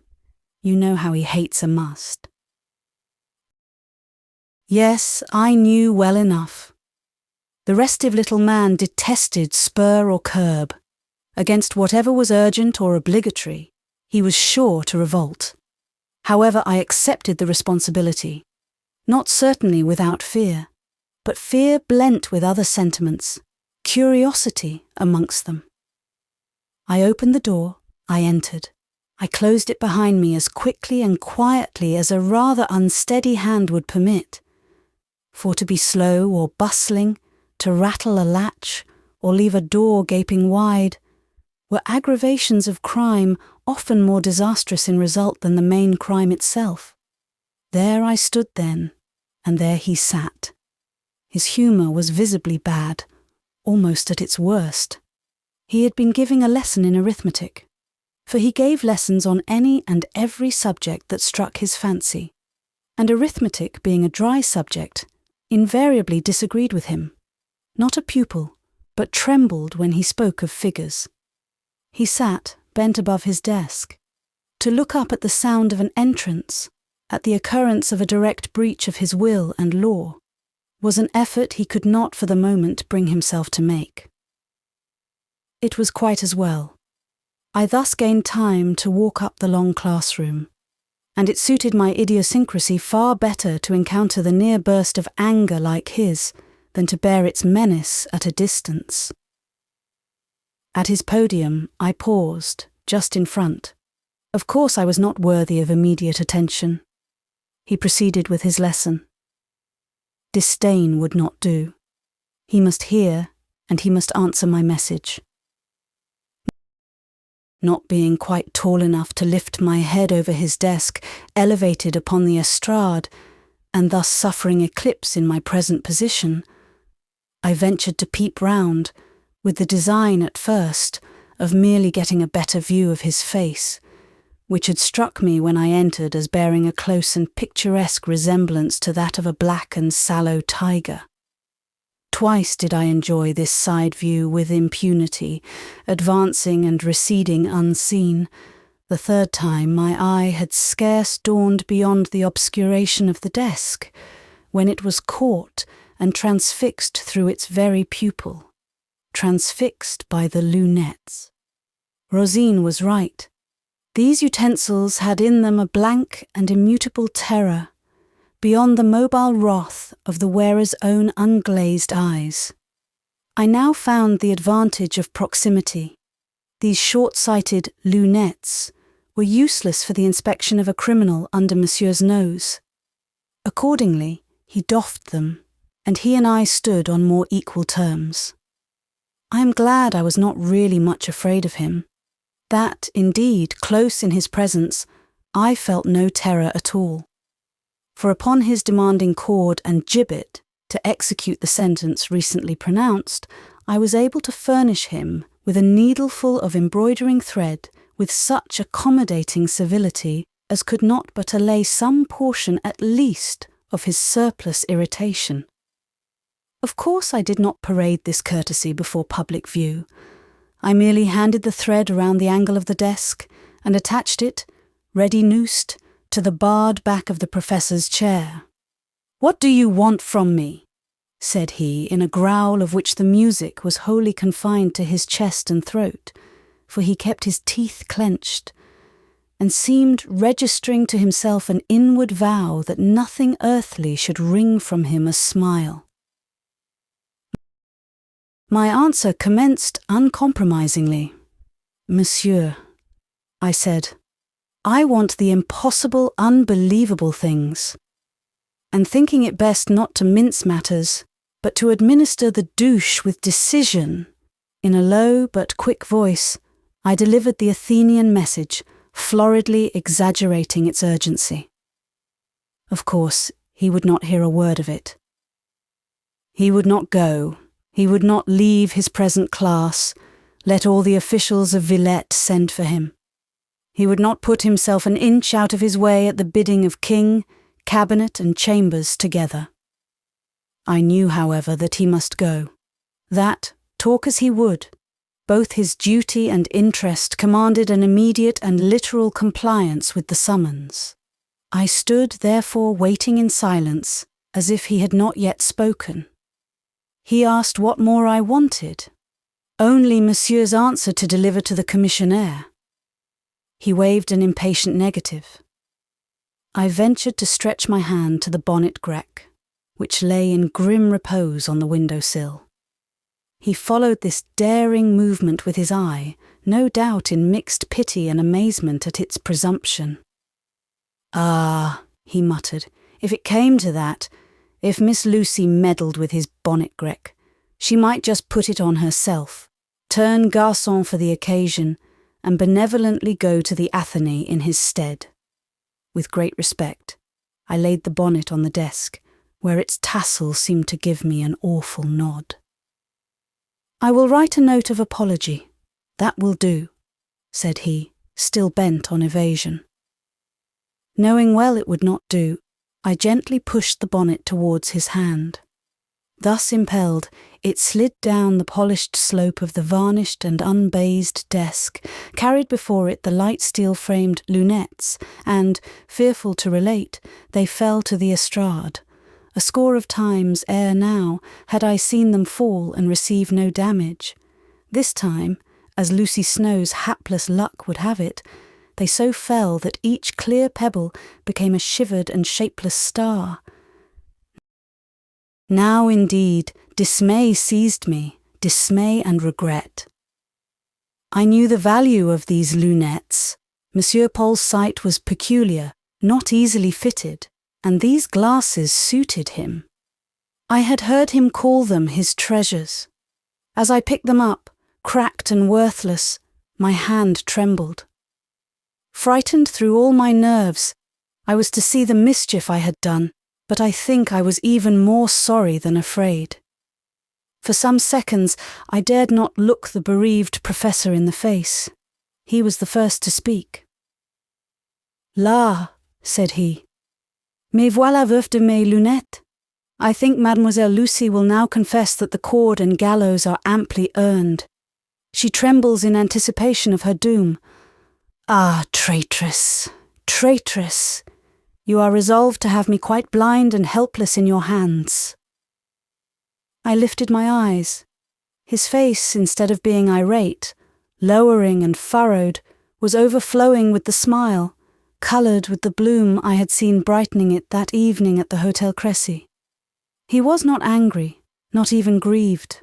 You know how he hates a must. Yes, I knew well enough. The restive little man detested spur or curb. Against whatever was urgent or obligatory, he was sure to revolt. However, I accepted the responsibility. Not certainly without fear, but fear blent with other sentiments, curiosity amongst them. I opened the door, I entered. I closed it behind me as quickly and quietly as a rather unsteady hand would permit. For to be slow or bustling, to rattle a latch, or leave a door gaping wide, were aggravations of crime often more disastrous in result than the main crime itself. There I stood then, and there he sat. His humour was visibly bad, almost at its worst. He had been giving a lesson in arithmetic, for he gave lessons on any and every subject that struck his fancy, and arithmetic being a dry subject, invariably disagreed with him. Not a pupil, but trembled when he spoke of figures. He sat, bent above his desk. To look up at the sound of an entrance, at the occurrence of a direct breach of his will and law, was an effort he could not for the moment bring himself to make. It was quite as well. I thus gained time to walk up the long classroom, and it suited my idiosyncrasy far better to encounter the near burst of anger like his than to bear its menace at a distance. At his podium, I paused, just in front. Of course I was not worthy of immediate attention. He proceeded with his lesson. Disdain would not do. He must hear, and he must answer my message. Not being quite tall enough to lift my head over his desk, elevated upon the estrade, and thus suffering eclipse in my present position, I ventured to peep round, with the design at first of merely getting a better view of his face, which had struck me when I entered as bearing a close and picturesque resemblance to that of a black and sallow tiger. Twice did I enjoy this side view with impunity, advancing and receding unseen. The third time my eye had scarce dawned beyond the obscuration of the desk, when it was caught and transfixed through its very pupil, transfixed by the lunettes. Rosine was right. These utensils had in them a blank and immutable terror, beyond the mobile wrath of the wearer's own unglazed eyes. I now found the advantage of proximity. These short-sighted lunettes were useless for the inspection of a criminal under Monsieur's nose. Accordingly, He doffed them, and he and I stood on more equal terms. I am glad I was not really much afraid of him. That, indeed, close in his presence, I felt no terror at all. For upon his demanding cord and gibbet to execute the sentence recently pronounced, I was able to furnish him with a needleful of embroidering thread with such accommodating civility as could not but allay some portion at least of his surplus irritation. Of course I did not parade this courtesy before public view. I merely handed the thread around the angle of the desk and attached it, ready noosed, to the barred back of the professor's chair. "What do you want from me?" said he, in a growl of which the music was wholly confined to his chest and throat, for he kept his teeth clenched, and seemed registering to himself an inward vow that nothing earthly should wring from him a smile. My answer commenced uncompromisingly. "Monsieur," I said, "I want the impossible, unbelievable things." And thinking it best not to mince matters, but to administer the douche with decision, in a low but quick voice, I delivered the Athenian message, floridly exaggerating its urgency. Of course, he would not hear a word of it. He would not go. He would not leave his present class, let all the officials of Villette send for him. He would not put himself an inch out of his way at the bidding of king, cabinet and chambers together. I knew, however, that he must go, that, talk as he would, both his duty and interest commanded an immediate and literal compliance with the summons. I stood, therefore, waiting in silence, as if he had not yet spoken. He asked what more I wanted. Only Monsieur's answer to deliver to the commissionaire. He waved an impatient negative. I ventured to stretch my hand to the bonnet grec, which lay in grim repose on the window-sill. He followed this daring movement with his eye, no doubt in mixed pity and amazement at its presumption. "Ah," he muttered, "if it came to that, if Miss Lucy meddled with his bonnet grec, she might just put it on herself, turn garçon for the occasion, and benevolently go to the Athénée in his stead." With great respect, I laid the bonnet on the desk, where its tassel seemed to give me an awful nod. "I will write a note of apology. That will do," said he, still bent on evasion. Knowing well it would not do, I gently pushed the bonnet towards his hand. Thus impelled, it slid down the polished slope of the varnished and unbazed desk, carried before it the light steel-framed lunettes, and, fearful to relate, they fell to the estrade. A score of times ere now had I seen them fall and receive no damage. This time, as Lucy Snowe's hapless luck would have it, they so fell that each clear pebble became a shivered and shapeless star. Now, indeed, dismay seized me, dismay and regret. I knew the value of these lunettes. Monsieur Paul's sight was peculiar, not easily fitted, and these glasses suited him. I had heard him call them his treasures. As I picked them up, cracked and worthless, my hand trembled. Frightened through all my nerves, I was to see the mischief I had done, but I think I was even more sorry than afraid. For some seconds I dared not look the bereaved professor in the face. He was the first to speak. "Là," said he, "me voilà veuve de mes lunettes. I think Mademoiselle Lucy will now confess that the cord and gallows are amply earned. She trembles in anticipation of her doom. Ah, traitress, traitress! You are resolved to have me quite blind and helpless in your hands." I lifted my eyes. His face, instead of being irate, lowering and furrowed, was overflowing with the smile, coloured with the bloom I had seen brightening it that evening at the Hotel Crécy. He was not angry, not even grieved.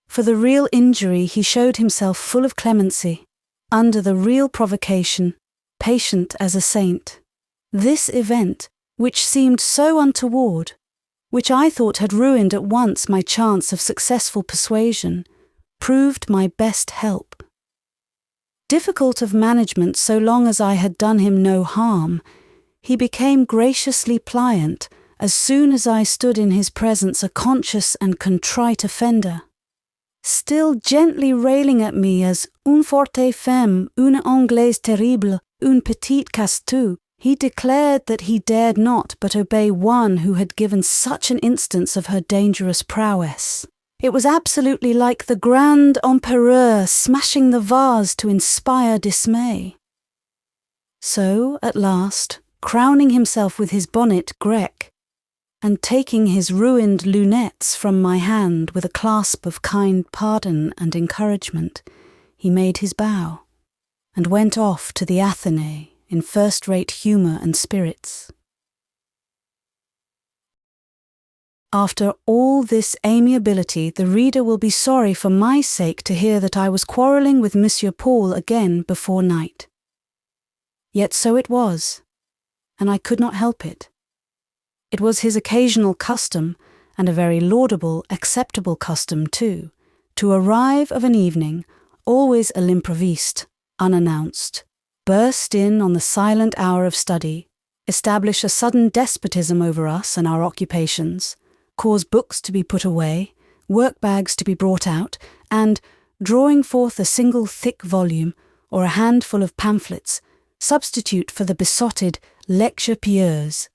For the real injury he showed himself full of clemency, under the real provocation, patient as a saint. This event, which seemed so untoward, which I thought had ruined at once my chance of successful persuasion, proved my best help. Difficult of management so long as I had done him no harm, he became graciously pliant as soon as I stood in his presence a conscious and contrite offender. Still gently railing at me as une forte femme, une Anglaise terrible, une petite casse-tout, he declared that he dared not but obey one who had given such an instance of her dangerous prowess. It was absolutely like the grand empereur smashing the vase to inspire dismay. So, at last, crowning himself with his bonnet grec, and taking his ruined lunettes from my hand with a clasp of kind pardon and encouragement, he made his bow, and went off to the Athénée in first-rate humour and spirits. After all this amiability, the reader will be sorry for my sake to hear that I was quarrelling with Monsieur Paul again before night. Yet so it was, and I could not help it. It was his occasional custom, and a very laudable, acceptable custom too, to arrive of an evening, always à l'improviste, unannounced, burst in on the silent hour of study, establish a sudden despotism over us and our occupations, cause books to be put away, work-bags to be brought out, and, drawing forth a single thick volume or a handful of pamphlets, substitute for the besotted lecture pieuse,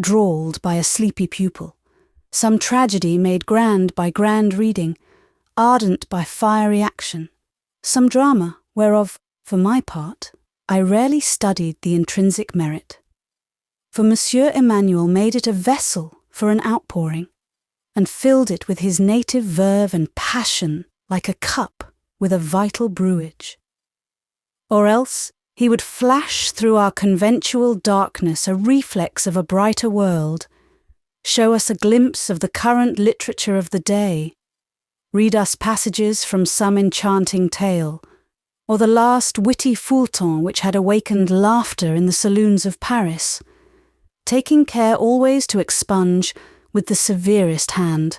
drawled by a sleepy pupil, some tragedy made grand by grand reading, ardent by fiery action, some drama whereof, for my part, I rarely studied the intrinsic merit. For Monsieur Emmanuel made it a vessel for an outpouring, and filled it with his native verve and passion like a cup with a vital brewage. Or else he would flash through our conventual darkness a reflex of a brighter world, show us a glimpse of the current literature of the day, read us passages from some enchanting tale, or the last witty feuilleton which had awakened laughter in the saloons of Paris, taking care always to expunge, with the severest hand,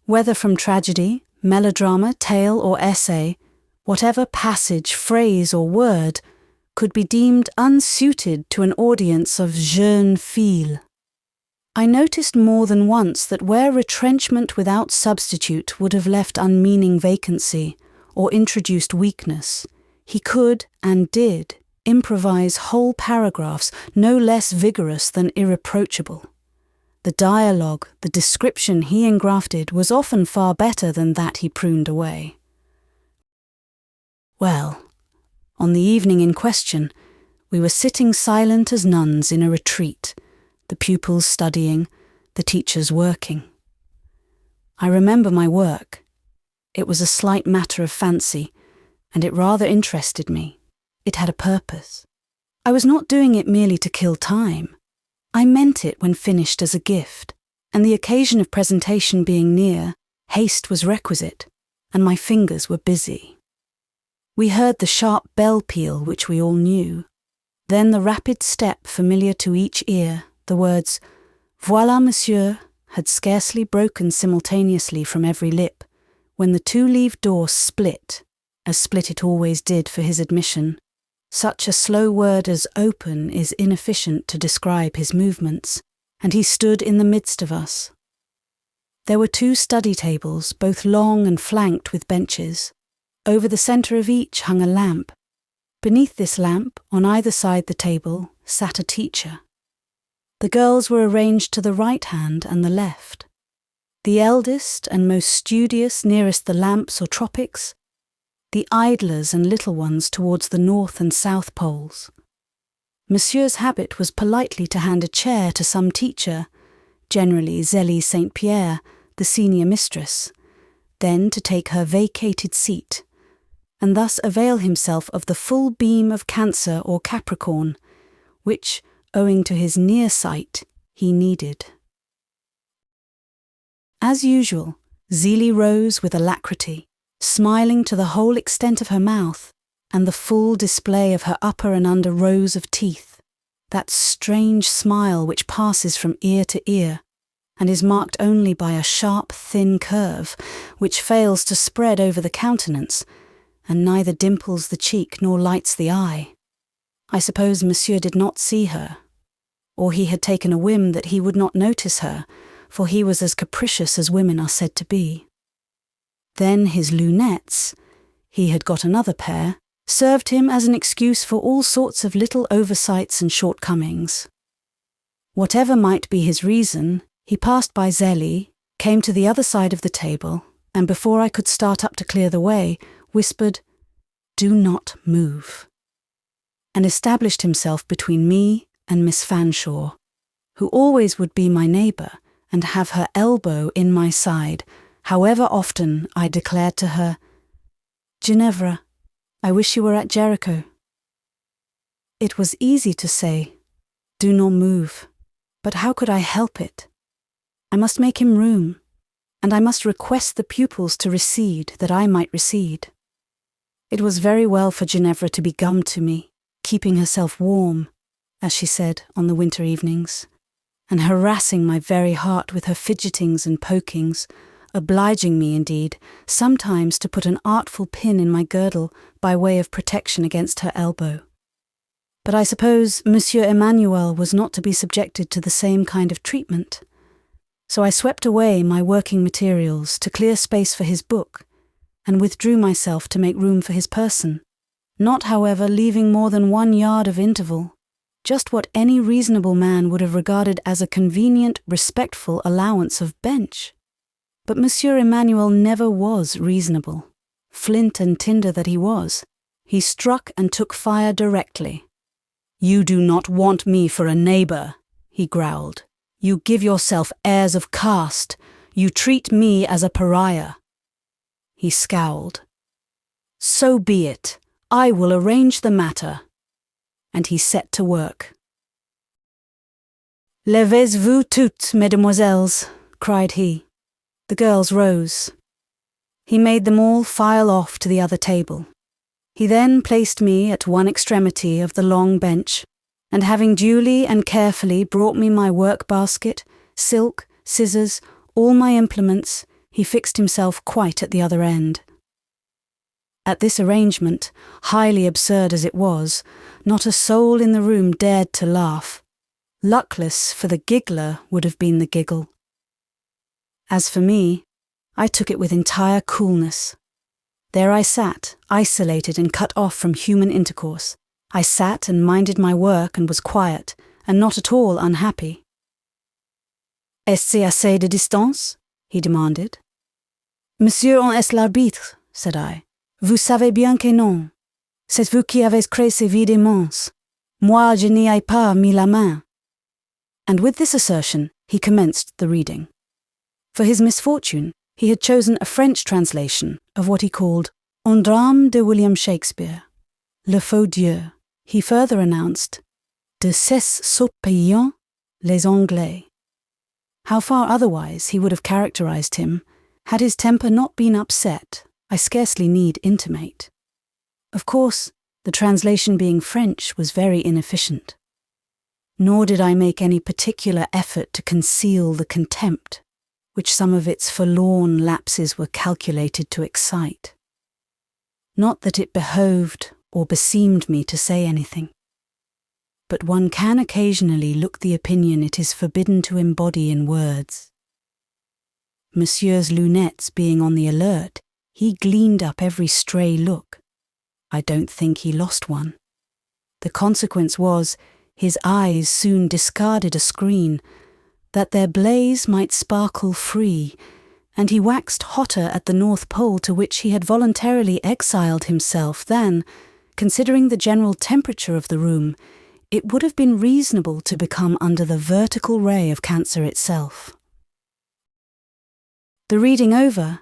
whether from tragedy, melodrama, tale, or essay, whatever passage, phrase, or word could be deemed unsuited to an audience of jeunes filles. I noticed more than once that where retrenchment without substitute would have left unmeaning vacancy or introduced weakness, he could, and did, improvise whole paragraphs no less vigorous than irreproachable. The dialogue, the description he engrafted was often far better than that he pruned away. Well, on the evening in question, we were sitting silent as nuns in a retreat, the pupils studying, the teachers working. I remember my work. It was a slight matter of fancy, and it rather interested me. It had a purpose. I was not doing it merely to kill time. I meant it when finished as a gift, and the occasion of presentation being near, haste was requisite, and my fingers were busy. We heard the sharp bell peal which we all knew, then the rapid step familiar to each ear, the words, "Voilà, monsieur," had scarcely broken simultaneously from every lip, when the two-leaved door split, as split it always did for his admission. Such a slow word as open is inefficient to describe his movements, and he stood in the midst of us. There were 2 study tables, both long and flanked with benches. Over the centre of each hung a lamp. Beneath this lamp, on either side the table, sat a teacher. The girls were arranged to the right hand and the left. The eldest and most studious nearest the lamps or tropics, the idlers and little ones towards the north and south poles. Monsieur's habit was politely to hand a chair to some teacher, generally Zélie St. Pierre, the senior mistress, then to take her vacated seat, and thus avail himself of the full beam of Cancer or Capricorn, which, owing to his near sight, he needed. As usual, Zélie rose with alacrity, smiling to the whole extent of her mouth, and the full display of her upper and under rows of teeth, that strange smile which passes from ear to ear, and is marked only by a sharp, thin curve, which fails to spread over the countenance, and neither dimples the cheek nor lights the eye. I suppose Monsieur did not see her, or he had taken a whim that he would not notice her, for he was as capricious as women are said to be. Then his lunettes, he had got another pair, served him as an excuse for all sorts of little oversights and shortcomings. Whatever might be his reason, he passed by Zélie, came to the other side of the table, and before I could start up to clear the way, whispered, "Do not move," and established himself between me and Miss Fanshawe, who always would be my neighbour and have her elbow in my side, however often I declared to her, "Ginevra, I wish you were at Jericho." It was easy to say, "Do not move," but how could I help it? I must make him room, and I must request the pupils to recede that I might recede. It was very well for Ginevra to be gummed to me, keeping herself warm, as she said on the winter evenings, and harassing my very heart with her fidgetings and pokings, obliging me, indeed, sometimes to put an artful pin in my girdle by way of protection against her elbow. But I suppose Monsieur Emmanuel was not to be subjected to the same kind of treatment, so I swept away my working materials to clear space for his book, and withdrew myself to make room for his person, not, however, leaving more than 1 yard of interval, just what any reasonable man would have regarded as a convenient, respectful allowance of bench. But Monsieur Emmanuel never was reasonable. Flint and tinder that he was, he struck and took fire directly. "You do not want me for a neighbour," he growled. "You give yourself airs of caste. You treat me as a pariah." He scowled. "So be it. I will arrange the matter." And he set to work. "Levez-vous toutes, mesdemoiselles," cried he. The girls rose. He made them all file off to the other table. He then placed me at one extremity of the long bench, and having duly and carefully brought me my work-basket, silk, scissors, all my implements, he fixed himself quite at the other end. At this arrangement, highly absurd as it was, not a soul in the room dared to laugh. Luckless, for the giggler would have been the giggle. As for me, I took it with entire coolness. There I sat, isolated and cut off from human intercourse. I sat and minded my work and was quiet, and not at all unhappy. "Est-ce assez de distance?" he demanded. "Monsieur en est l'arbitre," said I. "Vous savez bien que non. C'est vous qui avez créé ces vides immenses. Moi, je n'y ai pas mis la main." And with this assertion, he commenced the reading. For his misfortune, he had chosen a French translation of what he called Un drame de William Shakespeare, Le Faux Dieu. He further announced, De ces sots payants, les Anglais. How far otherwise he would have characterized him, had his temper not been upset, I scarcely need intimate. Of course, the translation being French was very inefficient. Nor did I make any particular effort to conceal the contempt which some of its forlorn lapses were calculated to excite. Not that it behoved or beseemed me to say anything, but one can occasionally look the opinion it is forbidden to embody in words. Monsieur's lunettes being on the alert, he gleaned up every stray look. I don't think he lost one. The consequence was, his eyes soon discarded a screen, that their blaze might sparkle free, and he waxed hotter at the North Pole to which he had voluntarily exiled himself than, considering the general temperature of the room, it would have been reasonable to become under the vertical ray of Cancer itself. The reading over,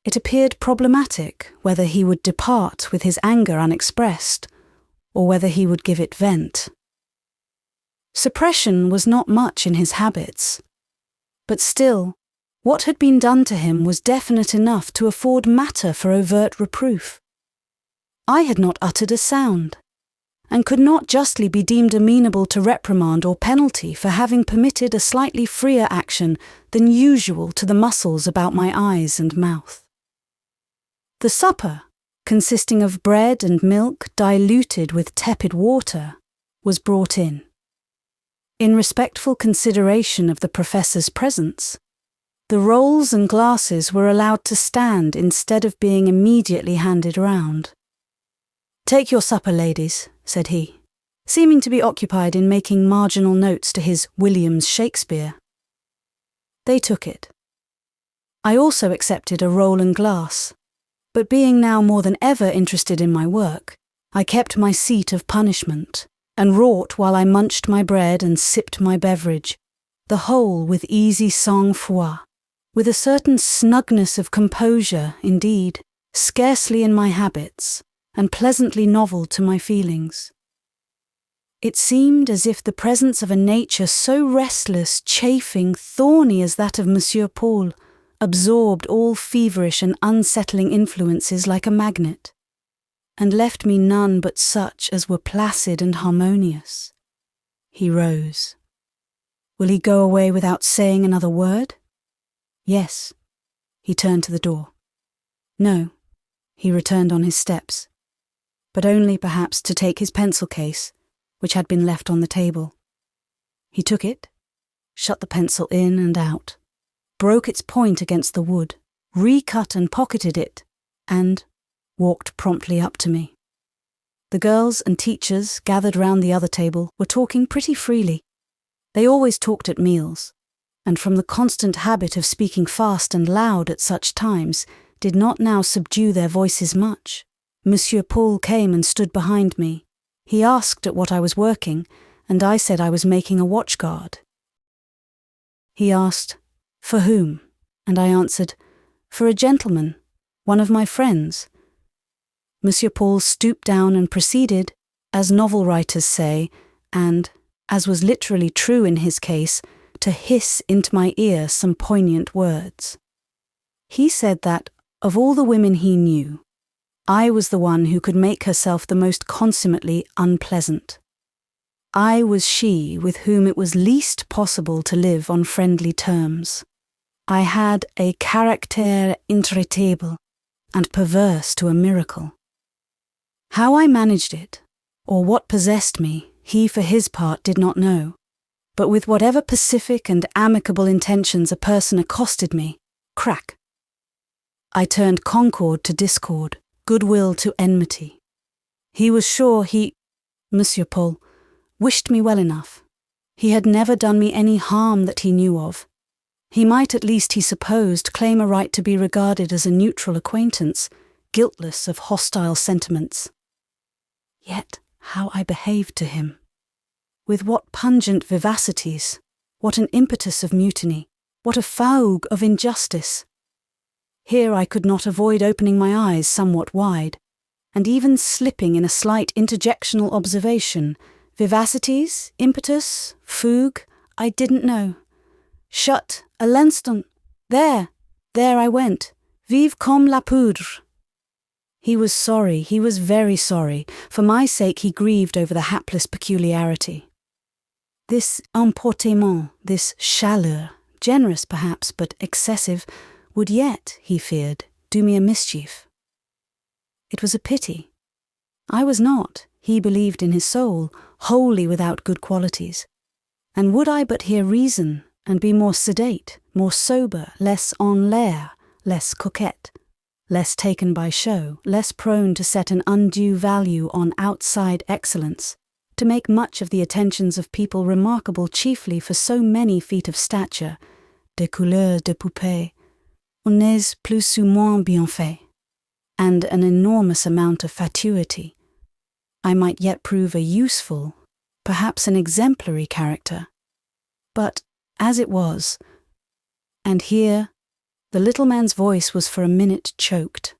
it appeared problematic whether he would depart with his anger unexpressed, or whether he would give it vent. Suppression was not much in his habits, but still, what had been done to him was definite enough to afford matter for overt reproof. I had not uttered a sound, and could not justly be deemed amenable to reprimand or penalty for having permitted a slightly freer action than usual to the muscles about my eyes and mouth. The supper, consisting of bread and milk diluted with tepid water, was brought in. In respectful consideration of the professor's presence, the rolls and glasses were allowed to stand instead of being immediately handed round. "Take your supper, ladies," said he, seeming to be occupied in making marginal notes to his William's Shakespeare. They took it. I also accepted a roll and glass, but being now more than ever interested in my work, I kept my seat of punishment, and wrought while I munched my bread and sipped my beverage, the whole with easy sang-froid, with a certain snugness of composure, indeed, scarcely in my habits, and pleasantly novel to my feelings. It seemed as if the presence of a nature so restless, chafing, thorny as that of Monsieur Paul absorbed all feverish and unsettling influences like a magnet, and left me none but such as were placid and harmonious. He rose. Will he go away without saying another word? Yes. He turned to the door. No. He returned on his steps, but only perhaps to take his pencil case, which had been left on the table. He took it, shut the pencil in and out, broke its point against the wood, recut and pocketed it, and walked promptly up to me. The girls and teachers gathered round the other table were talking pretty freely. They always talked at meals, and from the constant habit of speaking fast and loud at such times, did not now subdue their voices much. Monsieur Paul came and stood behind me. He asked at what I was working, and I said I was making a watchguard. He asked, "For whom?" and I answered, "For a gentleman, one of my friends." Monsieur Paul stooped down and proceeded, as novel writers say, and, as was literally true in his case, to hiss into my ear some poignant words. He said that, of all the women he knew, I was the one who could make herself the most consummately unpleasant. I was she with whom it was least possible to live on friendly terms. I had a caractère intraitable, and perverse to a miracle. How I managed it, or what possessed me, he for his part did not know, but with whatever pacific and amicable intentions a person accosted me, crack. I turned concord to discord, goodwill to enmity. He was sure Monsieur Paul, wished me well enough. He had never done me any harm that he knew of. He might at least, he supposed, claim a right to be regarded as a neutral acquaintance, guiltless of hostile sentiments. Yet how I behaved to him! With what pungent vivacities, what an impetus of mutiny, what a fougue of injustice! Here I could not avoid opening my eyes somewhat wide, and even slipping in a slight interjectional observation. Vivacities, impetus, fougue, I didn't know. Shut, à l'instant, there I went, vive comme la poudre. He was sorry, he was very sorry. For my sake he grieved over the hapless peculiarity. This emportement, this chaleur, generous perhaps, but excessive, would yet, he feared, do me a mischief. It was a pity. I was not, he believed in his soul, wholly without good qualities. And would I but hear reason, and be more sedate, more sober, less en l'air, less coquette, less taken by show, less prone to set an undue value on outside excellence, to make much of the attentions of people remarkable chiefly for so many feet of stature, des couleurs de poupée, on n'est plus ou moins bien fait, and an enormous amount of fatuity, I might yet prove a useful, perhaps an exemplary character. But, as it was, and here the little man's voice was for a minute choked.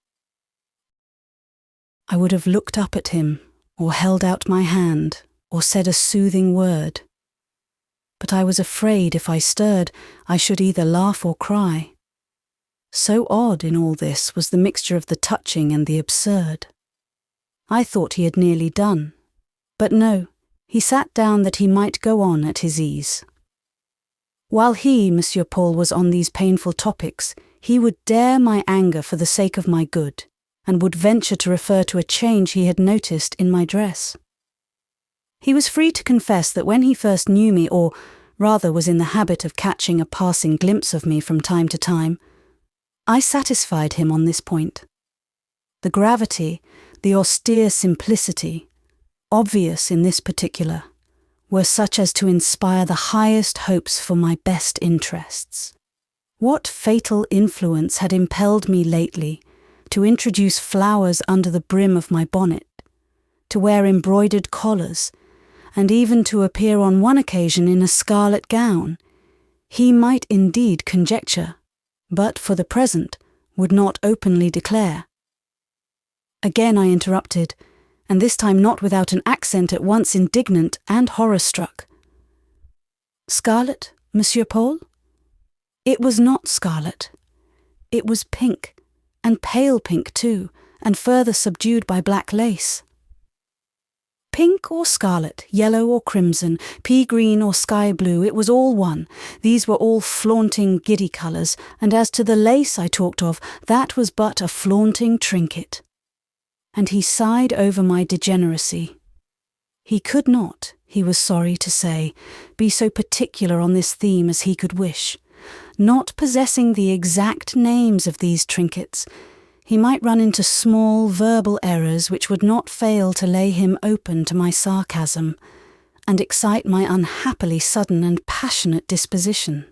I would have looked up at him, or held out my hand, or said a soothing word. But I was afraid if I stirred, I should either laugh or cry. So odd in all this was the mixture of the touching and the absurd. I thought he had nearly done, But no, he sat down that he might go on at his ease. While he, Monsieur Paul, was on these painful topics, he would dare my anger for the sake of my good, and would venture to refer to a change he had noticed in my dress. He was free to confess that when he first knew me, or rather was in the habit of catching a passing glimpse of me from time to time, I satisfied him on this point. The gravity, the austere simplicity, obvious in this particular, were such as to inspire the highest hopes for my best interests. What fatal influence had impelled me lately to introduce flowers under the brim of my bonnet, to wear embroidered collars, and even to appear on one occasion in a scarlet gown, he might indeed conjecture, but for the present would not openly declare. Again I interrupted, and this time not without an accent at once indignant and horror-struck. Scarlet, Monsieur Paul? It was not scarlet. It was pink, and pale pink too, and further subdued by black lace. Pink or scarlet, yellow or crimson, pea green or sky blue, it was all one. These were all flaunting, giddy colours, and as to the lace I talked of, that was but a flaunting trinket. And he sighed over my degeneracy. He could not, he was sorry to say, be so particular on this theme as he could wish. Not possessing the exact names of these trinkets, he might run into small verbal errors which would not fail to lay him open to my sarcasm, and excite my unhappily sudden and passionate disposition.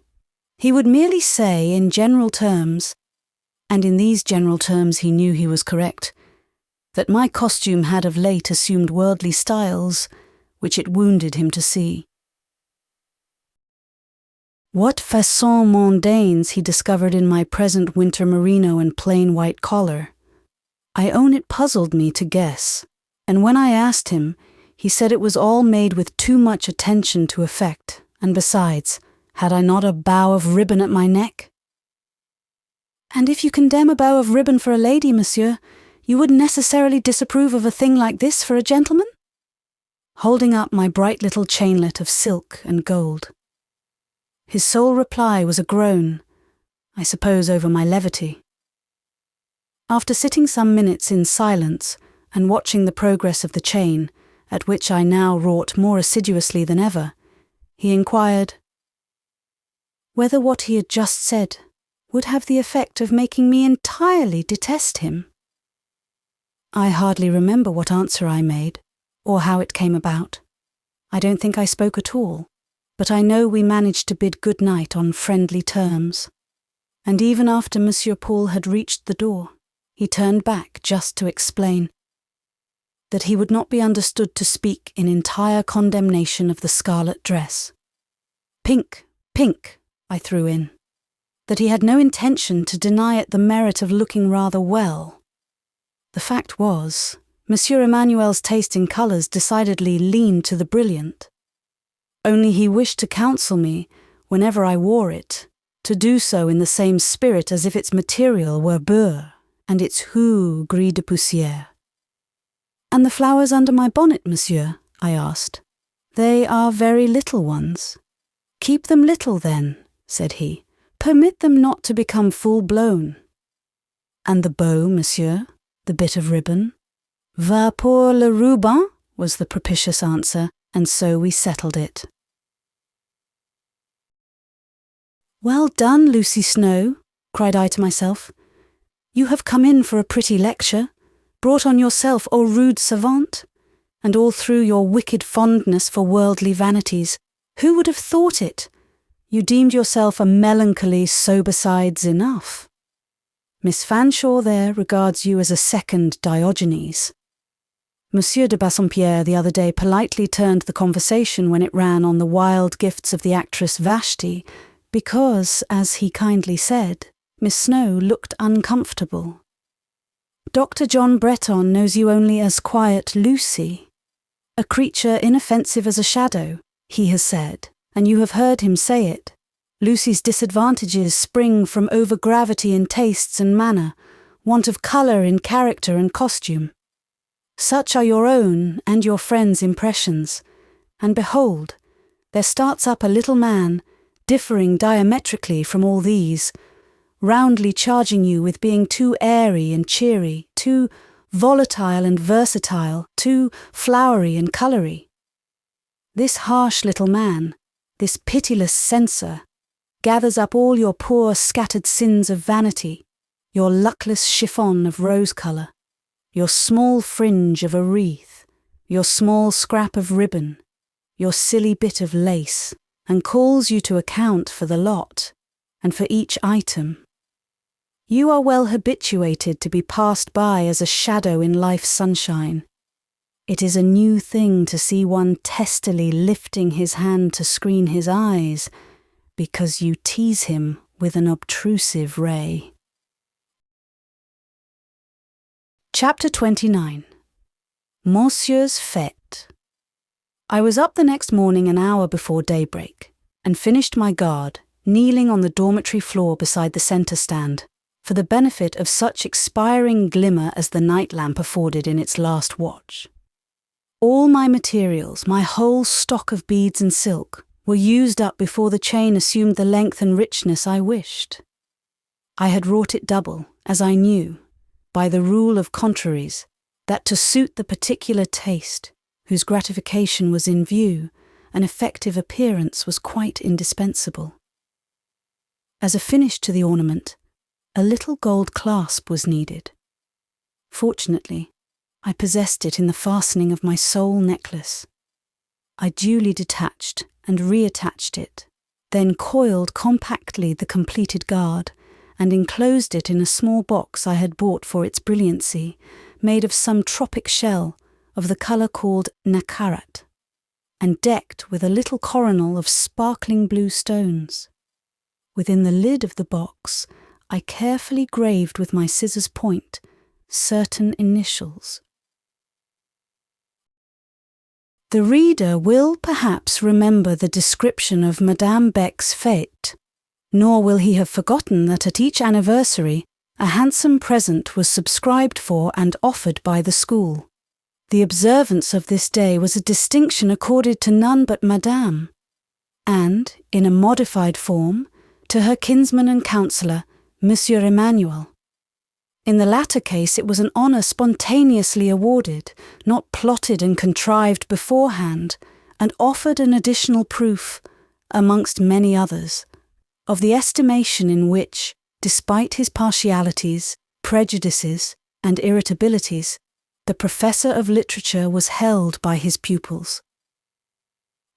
He would merely say in general terms, and in these general terms he knew he was correct, that my costume had of late assumed worldly styles, which it wounded him to see. What façons mondaines he discovered in my present winter merino and plain white collar. I own it puzzled me to guess, and when I asked him, he said it was all made with too much attention to effect, and besides, had I not a bow of ribbon at my neck? And if you condemn a bow of ribbon for a lady, monsieur, you would necessarily disapprove of a thing like this for a gentleman? Holding up my bright little chainlet of silk and gold. His sole reply was a groan, I suppose over my levity. After sitting some minutes in silence and watching the progress of the chain, at which I now wrought more assiduously than ever, he inquired whether what he had just said would have the effect of making me entirely detest him. I hardly remember what answer I made, or how it came about. I don't think I spoke at all, but I know we managed to bid good night on friendly terms. And even after Monsieur Paul had reached the door, he turned back just to explain that he would not be understood to speak in entire condemnation of the scarlet dress. Pink, pink, I threw in. That he had no intention to deny it the merit of looking rather well. The fact was, Monsieur Emmanuel's taste in colours decidedly leaned to the brilliant. Only he wished to counsel me, whenever I wore it, to do so in the same spirit as if its material were beurre, and its hue gris de poussière. And the flowers under my bonnet, monsieur? I asked. They are very little ones. Keep them little then, said he. Permit them not to become full-blown. And the bow, monsieur? The bit of ribbon? Va pour le ruban, was the propitious answer, and so we settled it. Well done, Lucy Snowe, cried I to myself. You have come in for a pretty lecture, brought on yourself, O rude savant, and all through your wicked fondness for worldly vanities. Who would have thought it? You deemed yourself a melancholy sober-sides enough. Miss Fanshawe there regards you as a second Diogenes. Monsieur de Bassompierre the other day politely turned the conversation when it ran on the wild gifts of the actress Vashti, because, as he kindly said, Miss Snowe looked uncomfortable. Dr. John Bretton knows you only as quiet Lucy, a creature inoffensive as a shadow, he has said, and you have heard him say it. Lucy's disadvantages spring from over-gravity in tastes and manner, want of colour in character and costume. Such are your own and your friends' impressions, and behold, there starts up a little man, differing diametrically from all these, roundly charging you with being too airy and cheery, too volatile and versatile, too flowery and coloury. This harsh little man, this pitiless censor, gathers up all your poor scattered sins of vanity, your luckless chiffon of rose colour, your small fringe of a wreath, your small scrap of ribbon, your silly bit of lace, and calls you to account for the lot, and for each item. You are well habituated to be passed by as a shadow in life's sunshine. It is a new thing to see one testily lifting his hand to screen his eyes, because you tease him with an obtrusive ray. Chapter 29. Monsieur's Fête. I was up the next morning an hour before daybreak, and finished my guard, kneeling on the dormitory floor beside the centre stand, for the benefit of such expiring glimmer as the night lamp afforded in its last watch. All my materials, my whole stock of beads and silk, were used up before the chain assumed the length and richness I wished. I had wrought it double, as I knew, by the rule of contraries, that to suit the particular taste, whose gratification was in view, an effective appearance was quite indispensable. As a finish to the ornament, a little gold clasp was needed. Fortunately, I possessed it in the fastening of my sole necklace. I duly detached and reattached it, then coiled compactly the completed guard, and enclosed it in a small box I had bought for its brilliancy, made of some tropic shell of the colour called nacarat, and decked with a little coronal of sparkling blue stones. Within the lid of the box, I carefully graved with my scissors' point certain initials. The reader will perhaps remember the description of Madame Beck's fête, nor will he have forgotten that at each anniversary a handsome present was subscribed for and offered by the school. The observance of this day was a distinction accorded to none but Madame, and, in a modified form, to her kinsman and counsellor, Monsieur Emmanuel. In the latter case it was an honour spontaneously awarded, not plotted and contrived beforehand, and offered an additional proof, amongst many others, of the estimation in which, despite his partialities, prejudices, and irritabilities, the professor of literature was held by his pupils.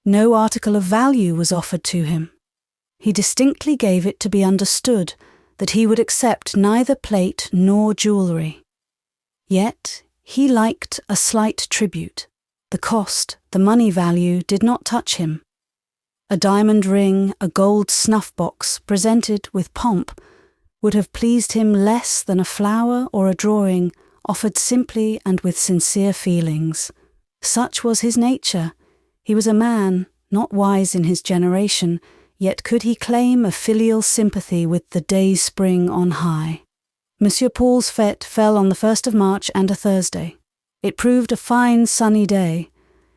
No article of value was offered to him. He distinctly gave it to be understood that he would accept neither plate nor jewellery. Yet he liked a slight tribute. The cost, the money value, did not touch him. A diamond ring, a gold snuff-box, presented with pomp, would have pleased him less than a flower or a drawing offered simply and with sincere feelings. Such was his nature. He was a man, not wise in his generation, yet could he claim a filial sympathy with the day spring on high. Monsieur Paul's fête fell on the 1st of March and a Thursday. It proved a fine sunny day,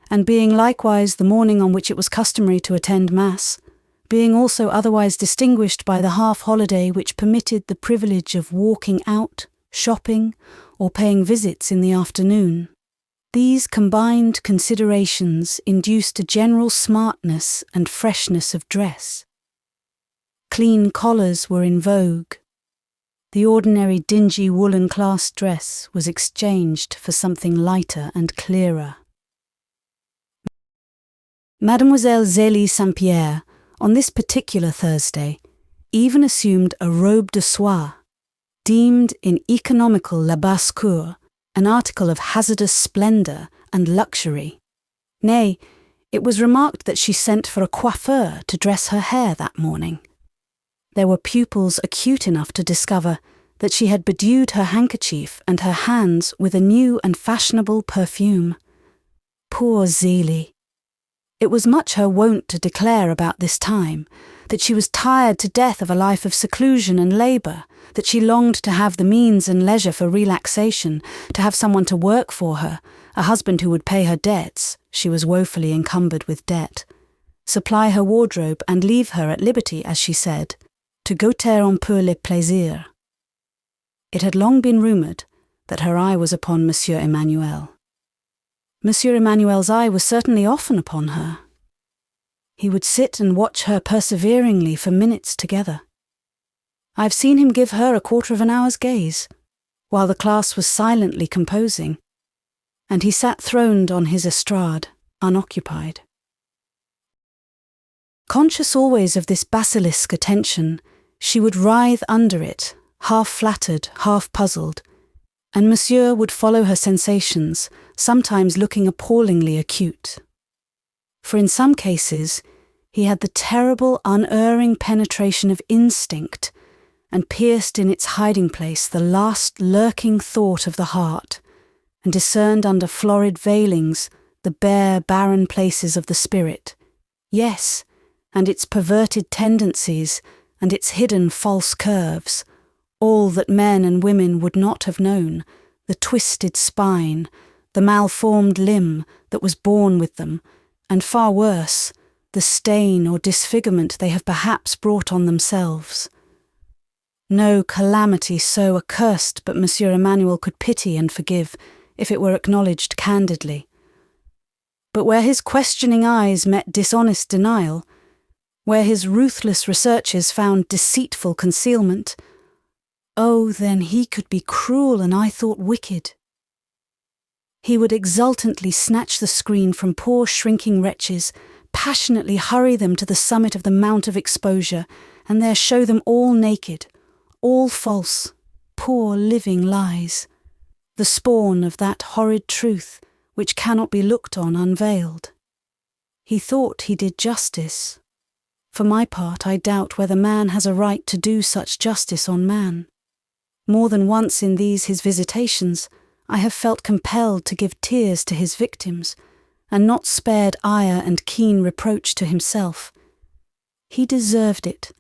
and being likewise the morning on which it was customary to attend Mass, being also otherwise distinguished by the half-holiday which permitted the privilege of walking out, shopping, or paying visits in the afternoon, these combined considerations induced a general smartness and freshness of dress. Clean collars were in vogue. The ordinary dingy woolen class dress was exchanged for something lighter and clearer. Mademoiselle Zélie Saint-Pierre, on this particular Thursday, even assumed a robe de soie, deemed in economical la basse-cour an article of hazardous splendour and luxury. Nay, it was remarked that she sent for a coiffeur to dress her hair that morning. There were pupils acute enough to discover that she had bedewed her handkerchief and her hands with a new and fashionable perfume. Poor Zélie! It was much her wont to declare about this time that she was tired to death of a life of seclusion and labour, that she longed to have the means and leisure for relaxation, to have someone to work for her, a husband who would pay her debts, she was woefully encumbered with debt, supply her wardrobe and leave her at liberty, as she said, to goûter un peu les plaisirs. It had long been rumoured that her eye was upon Monsieur Emmanuel. Monsieur Emmanuel's eye was certainly often upon her. He would sit and watch her perseveringly for minutes together. I have seen him give her a quarter of an hour's gaze, while the class was silently composing, and he sat throned on his estrade, unoccupied. Conscious always of this basilisk attention, she would writhe under it, half flattered, half puzzled, and Monsieur would follow her sensations, sometimes looking appallingly acute. For in some cases, he had the terrible, unerring penetration of instinct, and pierced in its hiding place the last lurking thought of the heart, and discerned under florid veilings the bare, barren places of the spirit, yes, and its perverted tendencies, and its hidden false curves, all that men and women would not have known, the twisted spine, the malformed limb that was born with them, and far worse, the stain or disfigurement they have perhaps brought on themselves. No calamity so accursed but Monsieur Emmanuel could pity and forgive, if it were acknowledged candidly. But where his questioning eyes met dishonest denial, where his ruthless researches found deceitful concealment, oh, then he could be cruel and I thought wicked. He would exultantly snatch the screen from poor shrinking wretches, passionately hurry them to the summit of the mount of exposure, and there show them all naked, all false, poor living lies, the spawn of that horrid truth which cannot be looked on unveiled. He thought he did justice. For my part, I doubt whether man has a right to do such justice on man. More than once in these his visitations, I have felt compelled to give tears to his victims, and not spared ire and keen reproach to himself. He deserved it,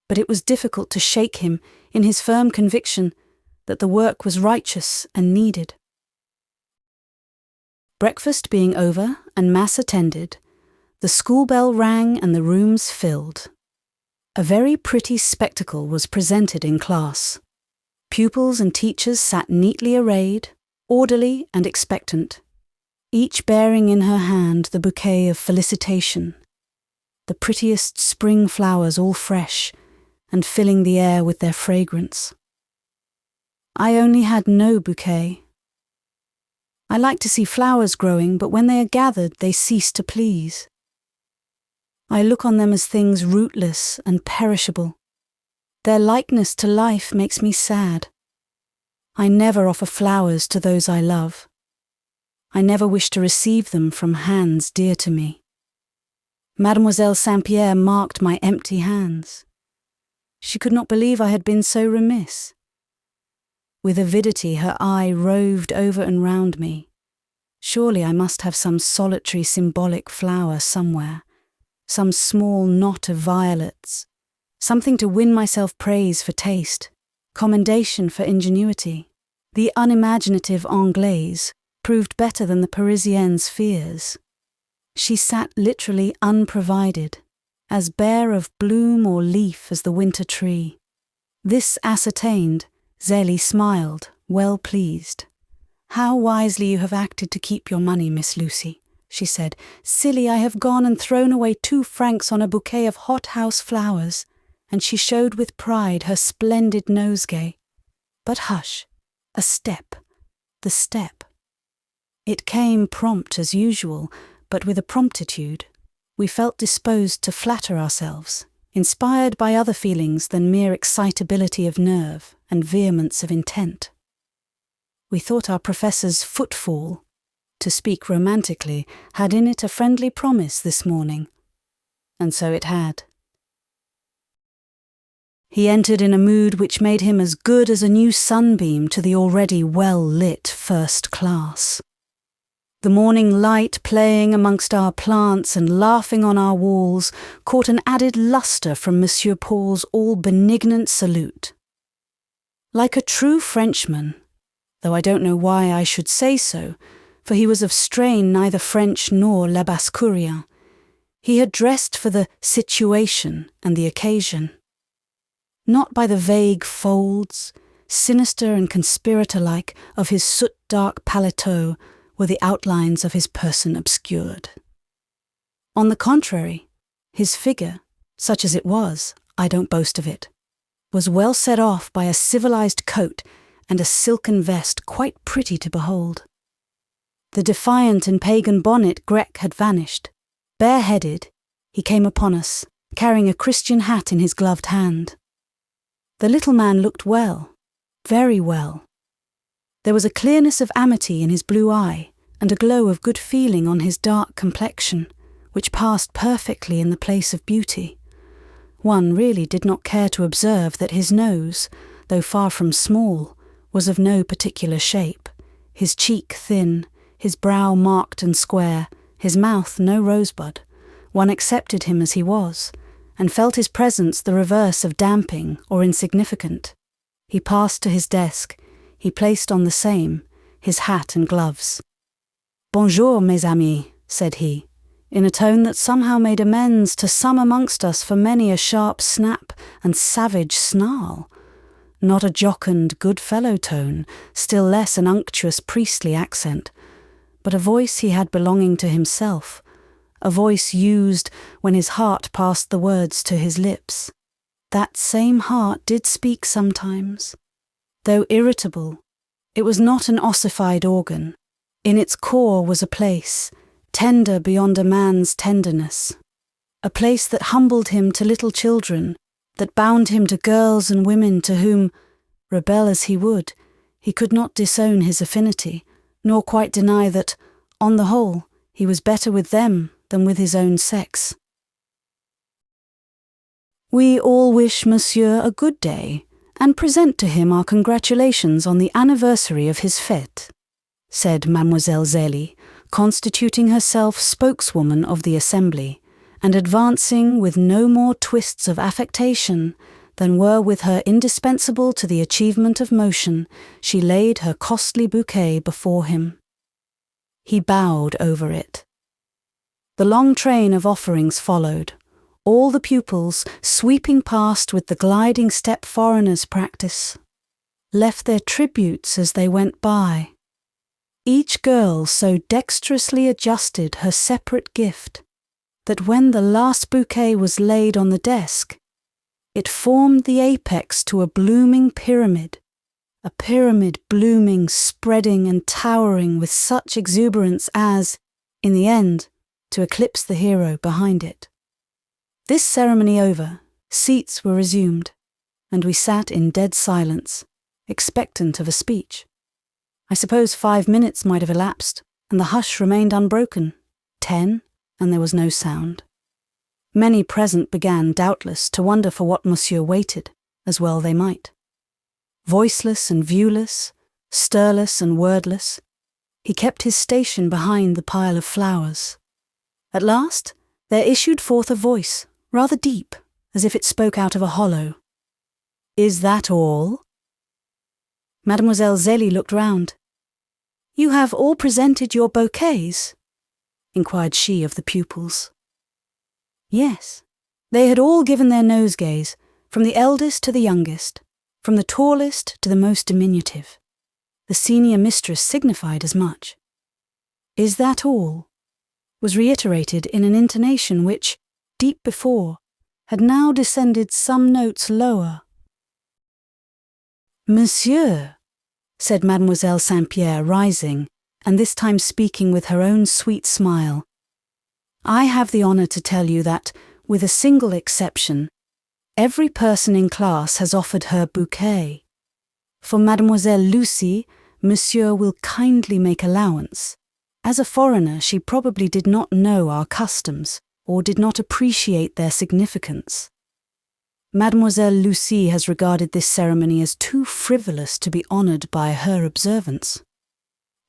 but it was difficult to shake him in his firm conviction that the work was righteous and needed. Breakfast being over and mass attended, the school bell rang and the rooms filled. A very pretty spectacle was presented in class. Pupils and teachers sat neatly arrayed, orderly and expectant, each bearing in her hand the bouquet of felicitation, the prettiest spring flowers all fresh, and filling the air with their fragrance. I only had no bouquet. I like to see flowers growing, but when they are gathered, they cease to please. I look on them as things rootless and perishable. Their likeness to life makes me sad. I never offer flowers to those I love. I never wish to receive them from hands dear to me. Mademoiselle Saint-Pierre marked my empty hands. She could not believe I had been so remiss. With avidity her eye roved over and round me. Surely I must have some solitary symbolic flower somewhere, some small knot of violets, something to win myself praise for taste, commendation for ingenuity. The unimaginative Anglaise proved better than the Parisienne's fears. She sat literally unprovided, as bare of bloom or leaf as the winter tree. This ascertained, Zélie smiled, well pleased. "How wisely you have acted to keep your money, Miss Lucy," she said. "Silly, I have gone and thrown away 2 francs on a bouquet of hothouse flowers," and she showed with pride her splendid nosegay. But hush, a step, the step. It came prompt as usual, but with a promptitude. We felt disposed to flatter ourselves, inspired by other feelings than mere excitability of nerve and vehemence of intent. We thought our professor's footfall, to speak romantically, had in it a friendly promise this morning, and so it had. He entered in a mood which made him as good as a new sunbeam to the already well-lit first class. The morning light playing amongst our plants and laughing on our walls caught an added lustre from Monsieur Paul's all-benignant salute. Like a true Frenchman, though I don't know why I should say so, for he was of strain neither French nor Labascourien, he had dressed for the situation and the occasion. Not by the vague folds, sinister and conspirator-like, of his soot-dark paletot were the outlines of his person obscured. On the contrary, his figure, such as it was, I don't boast of it, was well set off by a civilized coat and a silken vest quite pretty to behold. The defiant and pagan bonnet Grec had vanished. Bareheaded, he came upon us, carrying a Christian hat in his gloved hand. The little man looked well, very well. There was a clearness of amity in his blue eye, and a glow of good feeling on his dark complexion, which passed perfectly in the place of beauty. One really did not care to observe that his nose, though far from small, was of no particular shape, his cheek thin, his brow marked and square, his mouth no rosebud. One accepted him as he was, and felt his presence the reverse of damping or insignificant. He passed to his desk. He placed on the same his hat and gloves. "Bonjour, mes amis," said he, in a tone that somehow made amends to some amongst us for many a sharp snap and savage snarl. Not a jocund, good-fellow tone, still less an unctuous priestly accent, but a voice he had belonging to himself, a voice used when his heart passed the words to his lips. That same heart did speak sometimes. Though irritable, it was not an ossified organ. In its core was a place, tender beyond a man's tenderness, a place that humbled him to little children, that bound him to girls and women to whom, rebel as he would, he could not disown his affinity, nor quite deny that, on the whole, he was better with them than with his own sex. "We all wish Monsieur a good day, and present to him our congratulations on the anniversary of his fête," said Mademoiselle Zélie, constituting herself spokeswoman of the assembly, and advancing with no more twists of affectation than were with her indispensable to the achievement of motion. She laid her costly bouquet before him. He bowed over it. The long train of offerings followed, all the pupils, sweeping past with the gliding step foreigners practice, left their tributes as they went by. Each girl so dexterously adjusted her separate gift that when the last bouquet was laid on the desk, it formed the apex to a blooming pyramid, a pyramid blooming, spreading and towering with such exuberance as, in the end, to eclipse the hero behind it. This ceremony over, seats were resumed, and we sat in dead silence, expectant of a speech. I suppose 5 minutes might have elapsed, and the hush remained unbroken. 10, and there was no sound. Many present began, doubtless, to wonder for what Monsieur waited, as well they might. Voiceless and viewless, stirless and wordless, he kept his station behind the pile of flowers. At last, there issued forth a voice, rather deep, as if it spoke out of a hollow. "Is that all?" Mademoiselle Zélie looked round. "You have all presented your bouquets?" inquired she of the pupils. Yes, they had all given their nosegays, from the eldest to the youngest, from the tallest to the most diminutive. The senior mistress signified as much. "Is that all?" was reiterated in an intonation which, deep before, had now descended some notes lower. "Monsieur," said Mademoiselle Saint-Pierre, rising, and this time speaking with her own sweet smile, "I have the honour to tell you that, with a single exception, every person in class has offered her bouquet. For Mademoiselle Lucy, Monsieur will kindly make allowance. As a foreigner, she probably did not know our customs, or did not appreciate their significance. Mademoiselle Lucy has regarded this ceremony as too frivolous to be honoured by her observance.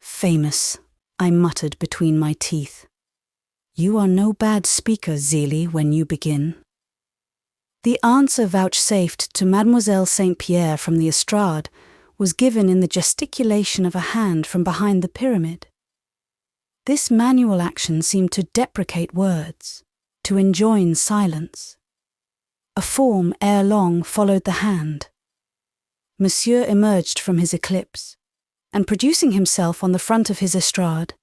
Famous, I muttered between my teeth. "You are no bad speaker, Zélie, when you begin." The answer vouchsafed to Mademoiselle Saint-Pierre from the estrade was given in the gesticulation of a hand from behind the pyramid. This manual action seemed to deprecate words, to enjoin silence. A form ere long followed the hand. Monsieur emerged from his eclipse, and producing himself on the front of his estrade,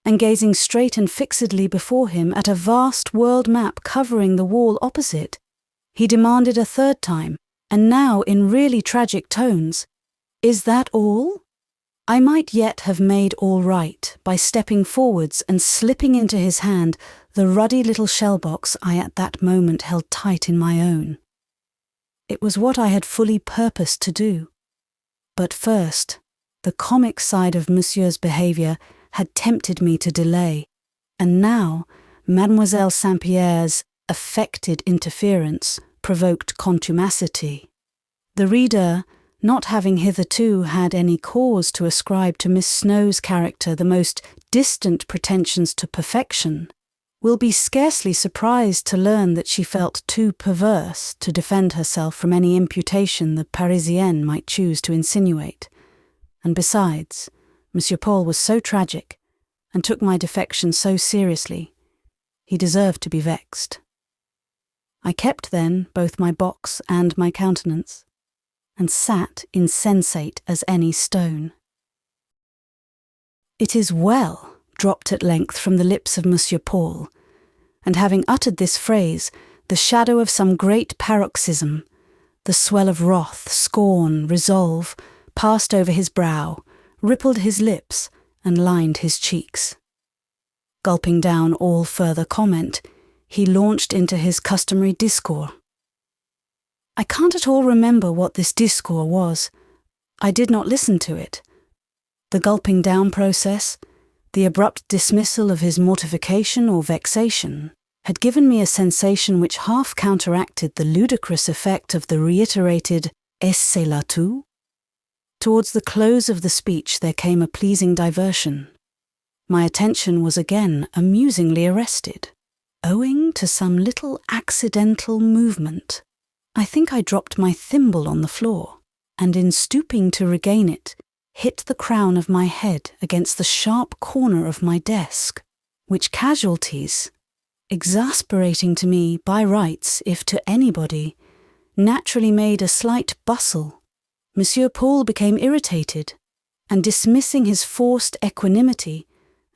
and gazing straight and fixedly before him at a vast world map covering the wall opposite, he demanded a third time, and now in really tragic tones, "Is that all?" I might yet have made all right by stepping forwards and slipping into his hand the ruddy little shell-box I at that moment held tight in my own. It was what I had fully purposed to do. But first, the comic side of Monsieur's behaviour had tempted me to delay, and now Mademoiselle Saint-Pierre's affected interference provoked contumacity. The reader, not having hitherto had any cause to ascribe to Miss Snowe's character the most distant pretensions to perfection, will be scarcely surprised to learn that she felt too perverse to defend herself from any imputation the Parisienne might choose to insinuate. And besides, Monsieur Paul was so tragic, and took my defection so seriously, he deserved to be vexed. I kept then both my box and my countenance, and sat insensate as any stone. "It is well," dropped at length from the lips of Monsieur Paul, and having uttered this phrase, the shadow of some great paroxysm, the swell of wrath, scorn, resolve, passed over his brow, rippled his lips, and lined his cheeks. Gulping down all further comment, he launched into his customary discourse. I can't at all remember what this discourse was. I did not listen to it. The gulping down process, the abrupt dismissal of his mortification or vexation, had given me a sensation which half counteracted the ludicrous effect of the reiterated "Est-ce là tout?" Towards the close of the speech there came a pleasing diversion. My attention was again amusingly arrested, owing to some little accidental movement. I think I dropped my thimble on the floor, and in stooping to regain it, hit the crown of my head against the sharp corner of my desk, which casualties, exasperating to me by rights if to anybody, naturally made a slight bustle. Monsieur Paul became irritated, and dismissing his forced equanimity,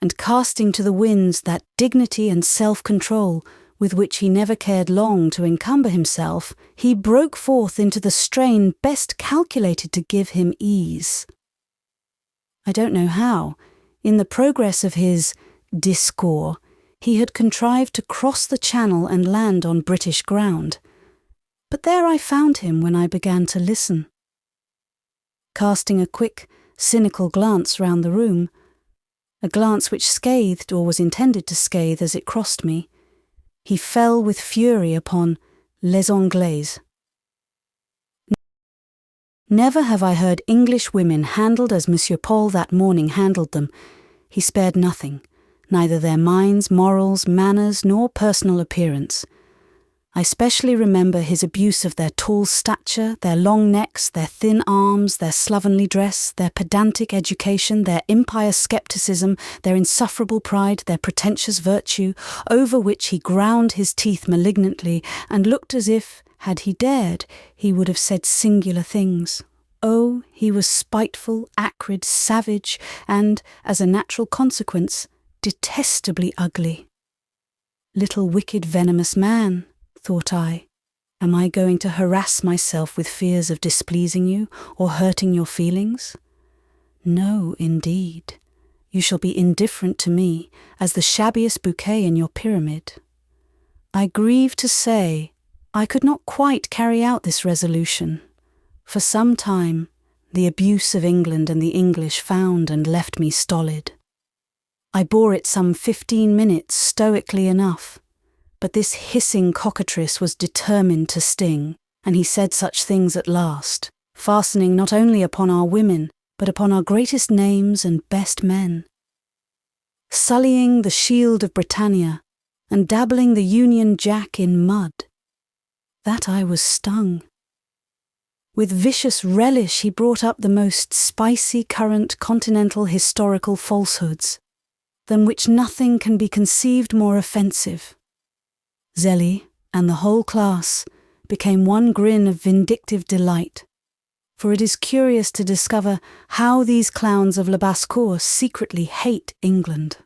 and casting to the winds that dignity and self-control with which he never cared long to encumber himself, he broke forth into the strain best calculated to give him ease. I don't know how, in the progress of his discourse, he had contrived to cross the channel and land on British ground, but there I found him when I began to listen. Casting a quick, cynical glance round the room, a glance which scathed or was intended to scathe as it crossed me, he fell with fury upon les Anglaises. Never have I heard English women handled as Monsieur Paul that morning handled them. He spared nothing, neither their minds, morals, manners, nor personal appearance. I specially remember his abuse of their tall stature, their long necks, their thin arms, their slovenly dress, their pedantic education, their impious scepticism, their insufferable pride, their pretentious virtue, over which he ground his teeth malignantly, and looked as if, had he dared, he would have said singular things. Oh, he was spiteful, acrid, savage, and, as a natural consequence, detestably ugly. Little wicked venomous man, thought I, am I going to harass myself with fears of displeasing you or hurting your feelings? No, indeed. You shall be indifferent to me as the shabbiest bouquet in your pyramid. I grieve to say I could not quite carry out this resolution. For some time, the abuse of England and the English found and left me stolid. I bore it some 15 minutes stoically enough, but this hissing cockatrice was determined to sting, and he said such things at last, fastening not only upon our women, but upon our greatest names and best men. sullying the shield of Britannia and dabbling the Union Jack in mud. That I was stung. With vicious relish he brought up the most spicy current continental historical falsehoods, than which nothing can be conceived more offensive. Zélie and the whole class became one grin of vindictive delight, for it is curious to discover how these clowns of La Basse-Cour secretly hate England.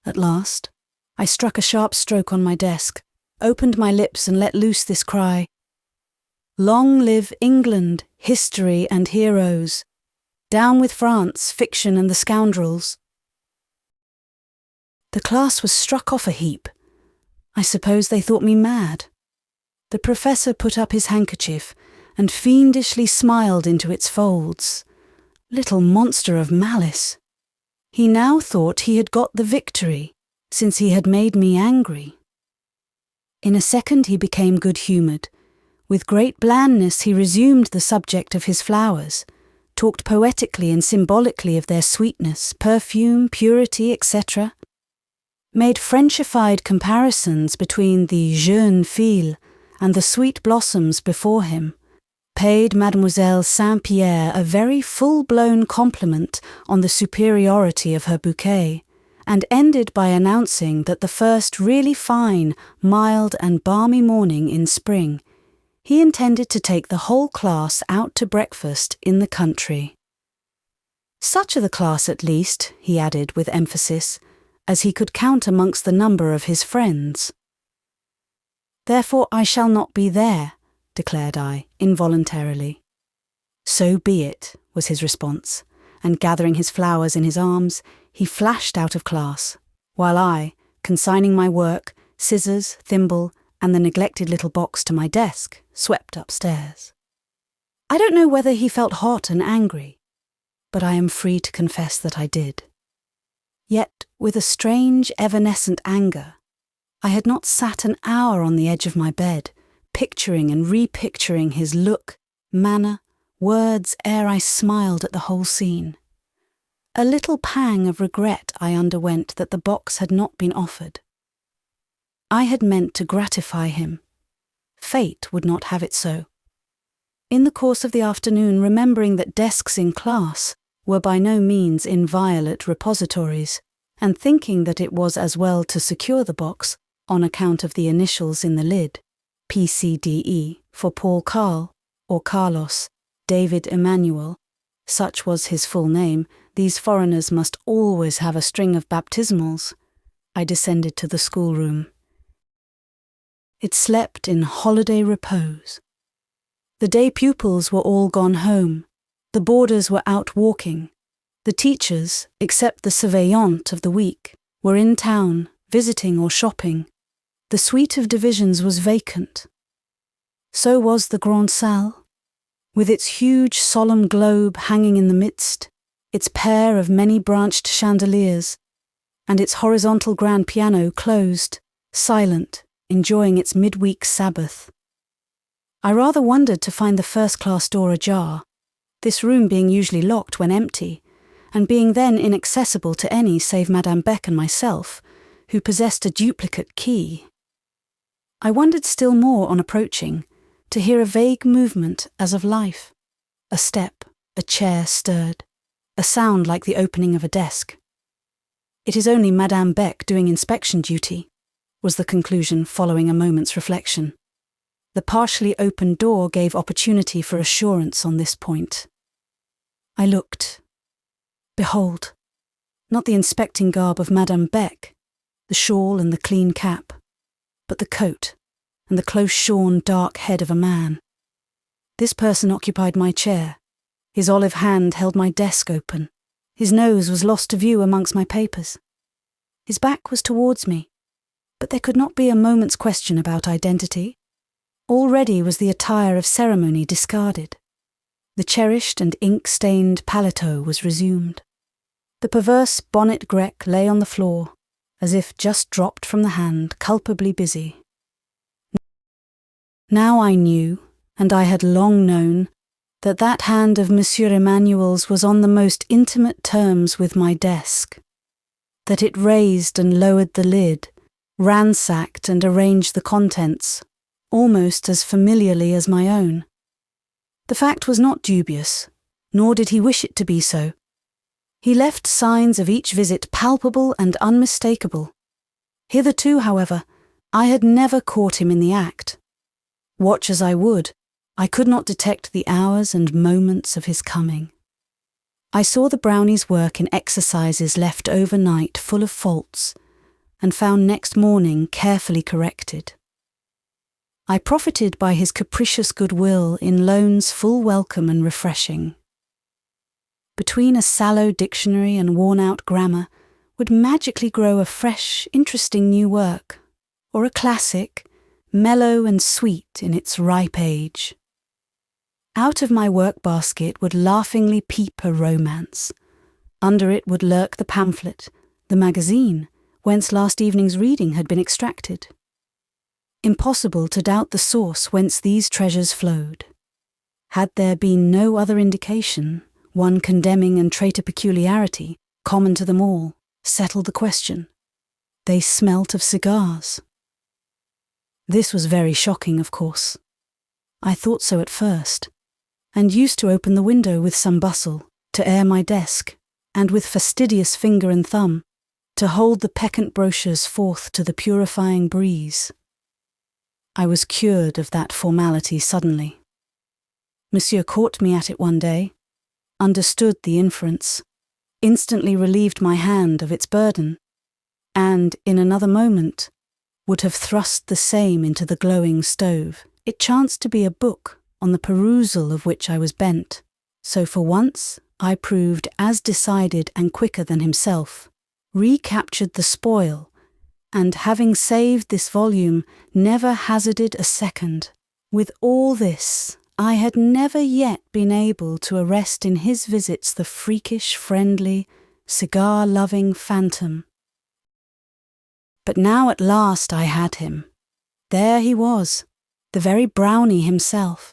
At last, I struck a sharp stroke on my desk, opened my lips and let loose this cry: "Long live England, history and heroes! Down with France, fiction and the scoundrels!" The class was struck off a heap. I suppose they thought me mad. The professor put up his handkerchief and fiendishly smiled into its folds. Little monster of malice! He now thought he had got the victory, since he had made me angry. In a second he became good-humoured. With great blandness he resumed the subject of his flowers, talked poetically and symbolically of their sweetness, perfume, purity, etc., made Frenchified comparisons between the jeunes filles and the sweet blossoms before him, paid Mademoiselle Saint-Pierre a very full-blown compliment on the superiority of her bouquet, and ended by announcing that the first really fine, mild and balmy morning in spring, he intended to take the whole class out to breakfast in the country. Such of the class at least, he added with emphasis, as he could count amongst the number of his friends. "Therefore I shall not be there," declared I, involuntarily. "So be it," was his response, and gathering his flowers in his arms, he flashed out of class, while I, consigning my work, scissors, thimble, and the neglected little box to my desk, swept upstairs. I don't know whether he felt hot and angry, but I am free to confess that I did. Yet, with a strange, evanescent anger, I had not sat an hour on the edge of my bed, picturing and repicturing his look, manner, words ere I smiled at the whole scene. A little pang of regret I underwent that the box had not been offered. I had meant to gratify him. Fate would not have it so. In the course of the afternoon, remembering that desks in class were by no means inviolate repositories, and thinking that it was as well to secure the box on account of the initials in the lid, PCDE, for Paul Carl, or Carlos, David Emmanuel, such was his full name, these foreigners must always have a string of baptismals, I descended to the schoolroom. It slept in holiday repose. The day pupils were all gone home, the boarders were out walking, the teachers, except the surveillante of the week, were in town, visiting or shopping. The suite of divisions was vacant. So was the grande salle, with its huge solemn globe hanging in the midst, its pair of many-branched chandeliers, and its horizontal grand piano closed, silent, enjoying its midweek Sabbath. I rather wondered to find the first-class door ajar, this room being usually locked when empty, and being then inaccessible to any save Madame Beck and myself, who possessed a duplicate key. I wondered still more on approaching, to hear a vague movement as of life. A step, a chair stirred, a sound like the opening of a desk. It is only Madame Beck doing inspection duty, was the conclusion following a moment's reflection. The partially opened door gave opportunity for assurance on this point. I looked. Behold, not the inspecting garb of Madame Beck, the shawl and the clean cap, but the coat and the close-shorn dark head of a man. This person occupied my chair. His olive hand held my desk open. His nose was lost to view amongst my papers. His back was towards me, but there could not be a moment's question about identity. Already was the attire of ceremony discarded. The cherished and ink-stained paletot was resumed. The perverse bonnet grec lay on the floor, as if just dropped from the hand, culpably busy. Now I knew, and I had long known, that that hand of Monsieur Emmanuel's was on the most intimate terms with my desk. that it raised and lowered the lid, ransacked and arranged the contents, almost as familiarly as my own. The fact was not dubious, nor did he wish it to be so. He left signs of each visit palpable and unmistakable. Hitherto, however, I had never caught him in the act. Watch as I would, I could not detect the hours and moments of his coming. I saw the brownie's work in exercises left overnight full of faults, and found next morning carefully corrected. I profited by his capricious goodwill in loans full welcome and refreshing. Between a sallow dictionary and worn-out grammar would magically grow a fresh, interesting new work, or a classic, mellow and sweet in its ripe age. Out of my work-basket would laughingly peep a romance. Under it would lurk the pamphlet, the magazine, whence last evening's reading had been extracted. Impossible to doubt the source whence these treasures flowed. Had there been no other indication, one condemning and traitor peculiarity, common to them all, settled the question. They smelt of cigars. This was very shocking, of course. I thought so at first, and used to open the window with some bustle, to air my desk, and with fastidious finger and thumb, to hold the peccant brochures forth to the purifying breeze. I was cured of that formality suddenly. Monsieur caught me at it one day, understood the inference, instantly relieved my hand of its burden, and, in another moment, would have thrust the same into the glowing stove. It chanced to be a book on the perusal of which I was bent, so for once I proved as decided and quicker than himself, recaptured the spoil, and having saved this volume, never hazarded a second. With all this, I had never yet been able to arrest in his visits the freakish, friendly, cigar-loving phantom. But now at last I had him. There he was, the very brownie himself,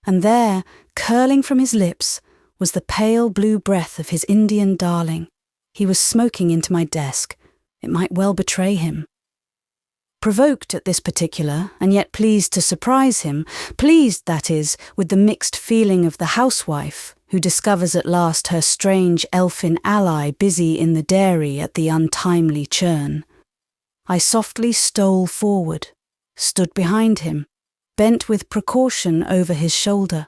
and there, curling from his lips, was the pale blue breath of his Indian darling. He was smoking into my desk. It might well betray him. Provoked at this particular, and yet pleased to surprise him, pleased, that is, with the mixed feeling of the housewife, who discovers at last her strange elfin ally busy in the dairy at the untimely churn, I softly stole forward, stood behind him, bent with precaution over his shoulder.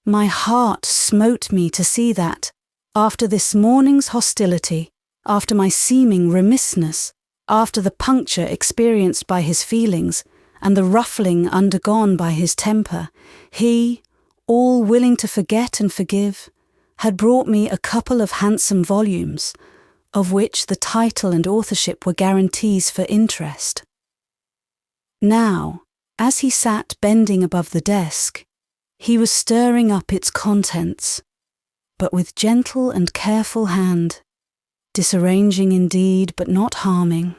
My heart smote me to see that, after this morning's hostility, after my seeming remissness, after the puncture experienced by his feelings, and the ruffling undergone by his temper, he, all willing to forget and forgive, had brought me a couple of handsome volumes, of which the title and authorship were guarantees for interest. Now, as he sat bending above the desk, he was stirring up its contents, but with gentle and careful hand, disarranging indeed, but not harming.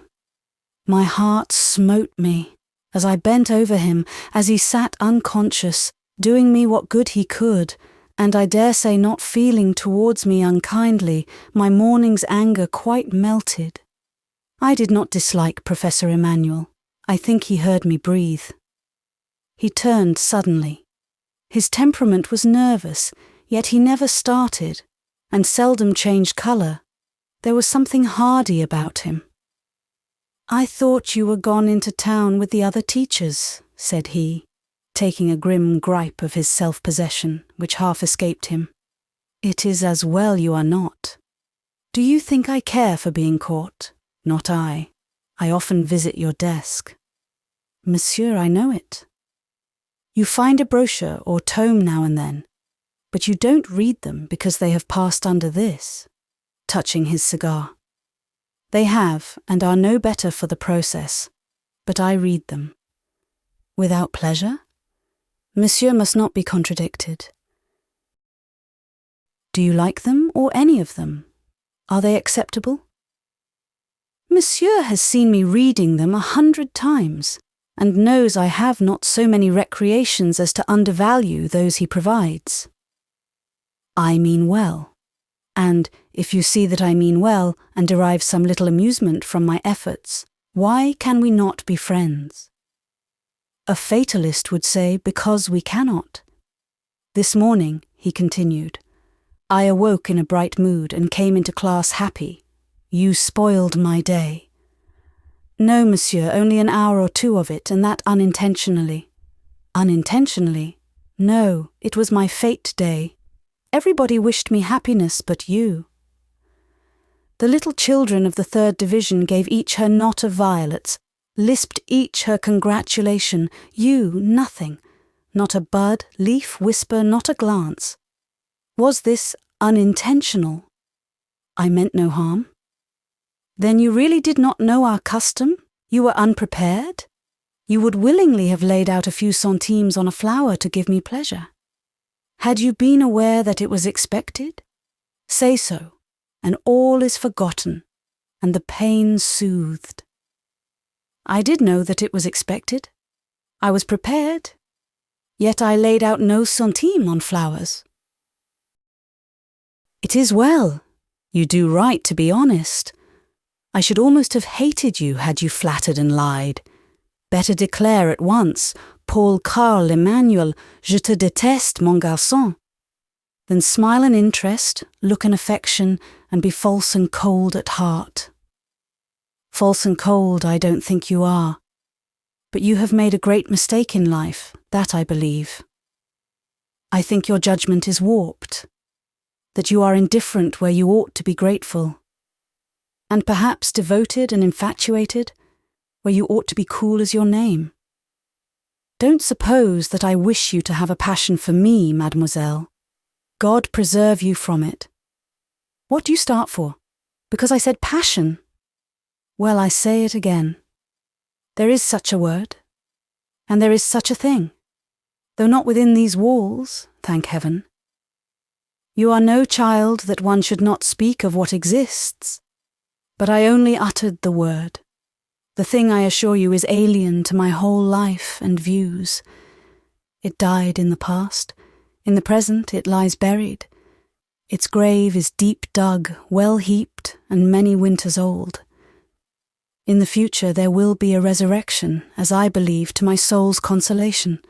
My heart smote me as I bent over him, as he sat unconscious, doing me what good he could, and I dare say not feeling towards me unkindly, my morning's anger quite melted. I did not dislike Professor Emmanuel. I think he heard me breathe. He turned suddenly. His temperament was nervous, yet he never started, and seldom changed colour. There was something hardy about him. "I thought you were gone into town with the other teachers," said he, taking a grim gripe of his self-possession, which half escaped him. "It is as well you are not. Do you think I care for being caught? Not I. I often visit your desk." "Monsieur, I know it." "You find a brochure or tome now and then, but you don't read them because they have passed under this," touching his cigar. "They have, and are no better for the process, but I read them." "Without pleasure?" "Monsieur must not be contradicted." "Do you like them, or any of them? Are they acceptable?" "Monsieur has seen me reading them 100 times, and knows I have not so many recreations as to undervalue those he provides." "I mean well, and, if you see that I mean well and derive some little amusement from my efforts, why can we not be friends? A fatalist would say, because we cannot. This morning, he continued, I awoke in a bright mood and came into class happy. You spoiled my day. No, monsieur, only an hour or two of it, and that unintentionally. Unintentionally? No, it was my fête day. Everybody wished me happiness but you. The little children of the 3rd Division gave each her knot of violets, lisped each her congratulation, you nothing, not a bud, leaf, whisper, not a glance. Was this unintentional? I meant no harm. Then you really did not know our custom? You were unprepared? You would willingly have laid out a few centimes on a flower to give me pleasure. Had you been aware that it was expected? Say so, and all is forgotten, and the pain soothed. I did know that it was expected. I was prepared. Yet I laid out no centime on flowers. It is well. You do right to be honest. I should almost have hated you had you flattered and lied. Better declare at once, Paul Carl Emmanuel, je te déteste, mon garçon. Then smile an interest, look an affection, and be false and cold at heart. False and cold I don't think you are. But you have made a great mistake in life, that I believe. I think your judgment is warped, that you are indifferent where you ought to be grateful, and perhaps devoted and infatuated where you ought to be cool as your name. Don't suppose that I wish you to have a passion for me, mademoiselle. God preserve you from it. What do you start for? Because I said passion? Well, I say it again. There is such a word, and there is such a thing, though not within these walls, thank heaven. You are no child that one should not speak of what exists, but I only uttered the word. The thing, I assure you, is alien to my whole life and views. It died in the past. In the present it lies buried. Its grave is deep dug, well heaped, and many winters old. In the future there will be a resurrection, as I believe, to my soul's consolation.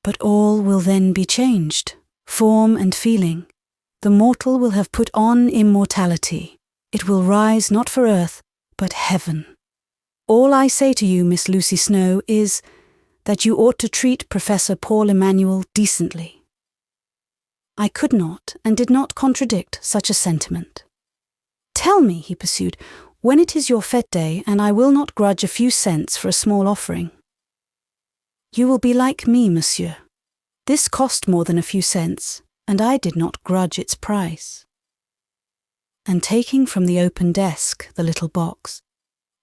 But all will then be changed, form and feeling. The mortal will have put on immortality. It will rise not for earth, but heaven. All I say to you, Miss Lucy Snowe, is that you ought to treat Professor Paul Emmanuel decently. I could not and did not contradict such a sentiment. Tell me, he pursued, when it is your fête day, and I will not grudge a few cents for a small offering. You will be like me, monsieur. This cost more than a few cents, and I did not grudge its price. And taking from the open desk the little box,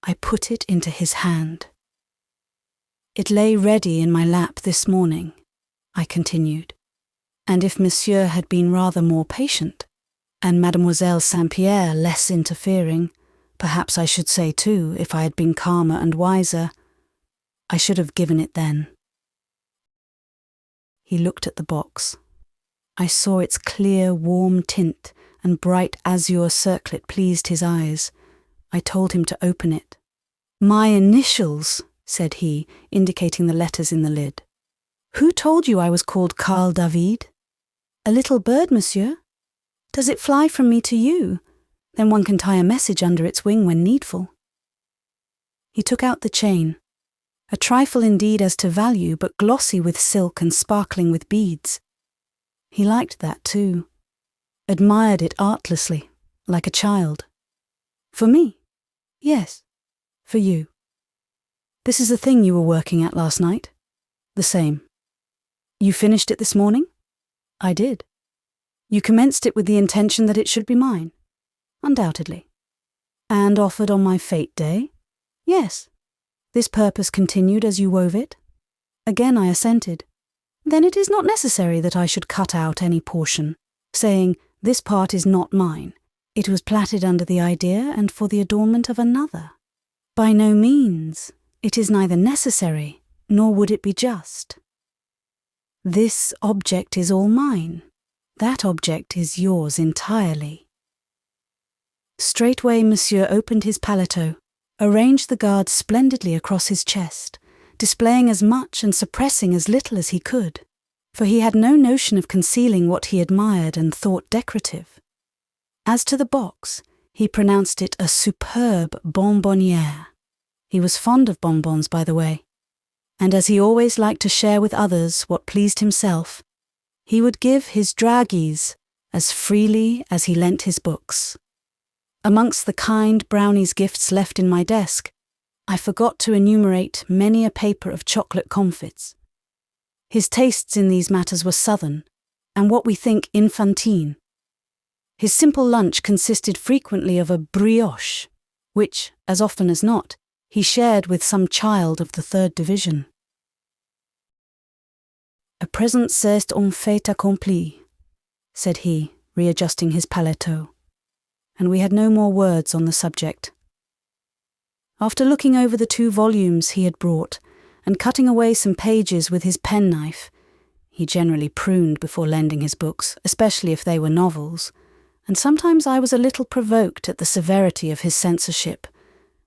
I put it into his hand. It lay ready in my lap this morning, I continued, and if monsieur had been rather more patient, and Mademoiselle Saint-Pierre less interfering, perhaps I should say too, if I had been calmer and wiser, I should have given it then. He looked at the box. I saw its clear, warm tint and bright azure circlet pleased his eyes. I told him to open it. My initials, said he, indicating the letters in the lid. Who told you I was called Carl David? A little bird, monsieur. Does it fly from me to you? Then one can tie a message under its wing when needful. He took out the chain, a trifle indeed as to value, but glossy with silk and sparkling with beads. He liked that too, admired it artlessly, like a child. For me? Yes, for you. This is the thing you were working at last night? The same. You finished it this morning? I did. You commenced it with the intention that it should be mine? Undoubtedly. And offered on my fête day? Yes. This purpose continued as you wove it? Again I assented. Then it is not necessary that I should cut out any portion, saying, this part is not mine. It was plaited under the idea and for the adornment of another. By no means. It is neither necessary, nor would it be just. This object is all mine. That object is yours entirely. Straightway Monsieur opened his paletot, arranged the guards splendidly across his chest, displaying as much and suppressing as little as he could, for he had no notion of concealing what he admired and thought decorative. As to the box, he pronounced it a superb bonbonnière. He was fond of bonbons, by the way, and as he always liked to share with others what pleased himself, he would give his draghies as freely as he lent his books. Amongst the kind brownies gifts left in my desk, I forgot to enumerate many a paper of chocolate comfits. His tastes in these matters were southern, and what we think infantine. His simple lunch consisted frequently of a brioche, which, as often as not, he shared with some child of the 3rd Division. "À présent c'est un fait accompli," said he, readjusting his paletot, and we had no more words on the subject. After looking over the 2 volumes he had brought, and cutting away some pages with his penknife — he generally pruned before lending his books, especially if they were novels, and sometimes I was a little provoked at the severity of his censorship,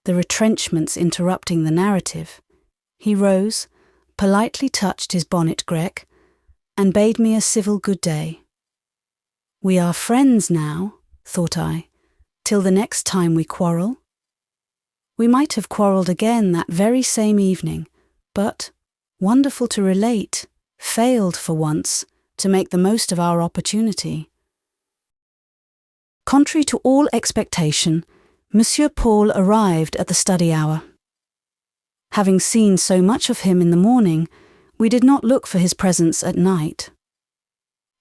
the retrenchments interrupting the narrative — he rose, politely touched his bonnet grec, and bade me a civil good day. "We are friends now," thought I, "till the next time we quarrel." We might have quarrelled again that very same evening, but, wonderful to relate, failed for once to make the most of our opportunity. Contrary to all expectation, Monsieur Paul arrived at the study hour. Having seen so much of him in the morning, we did not look for his presence at night.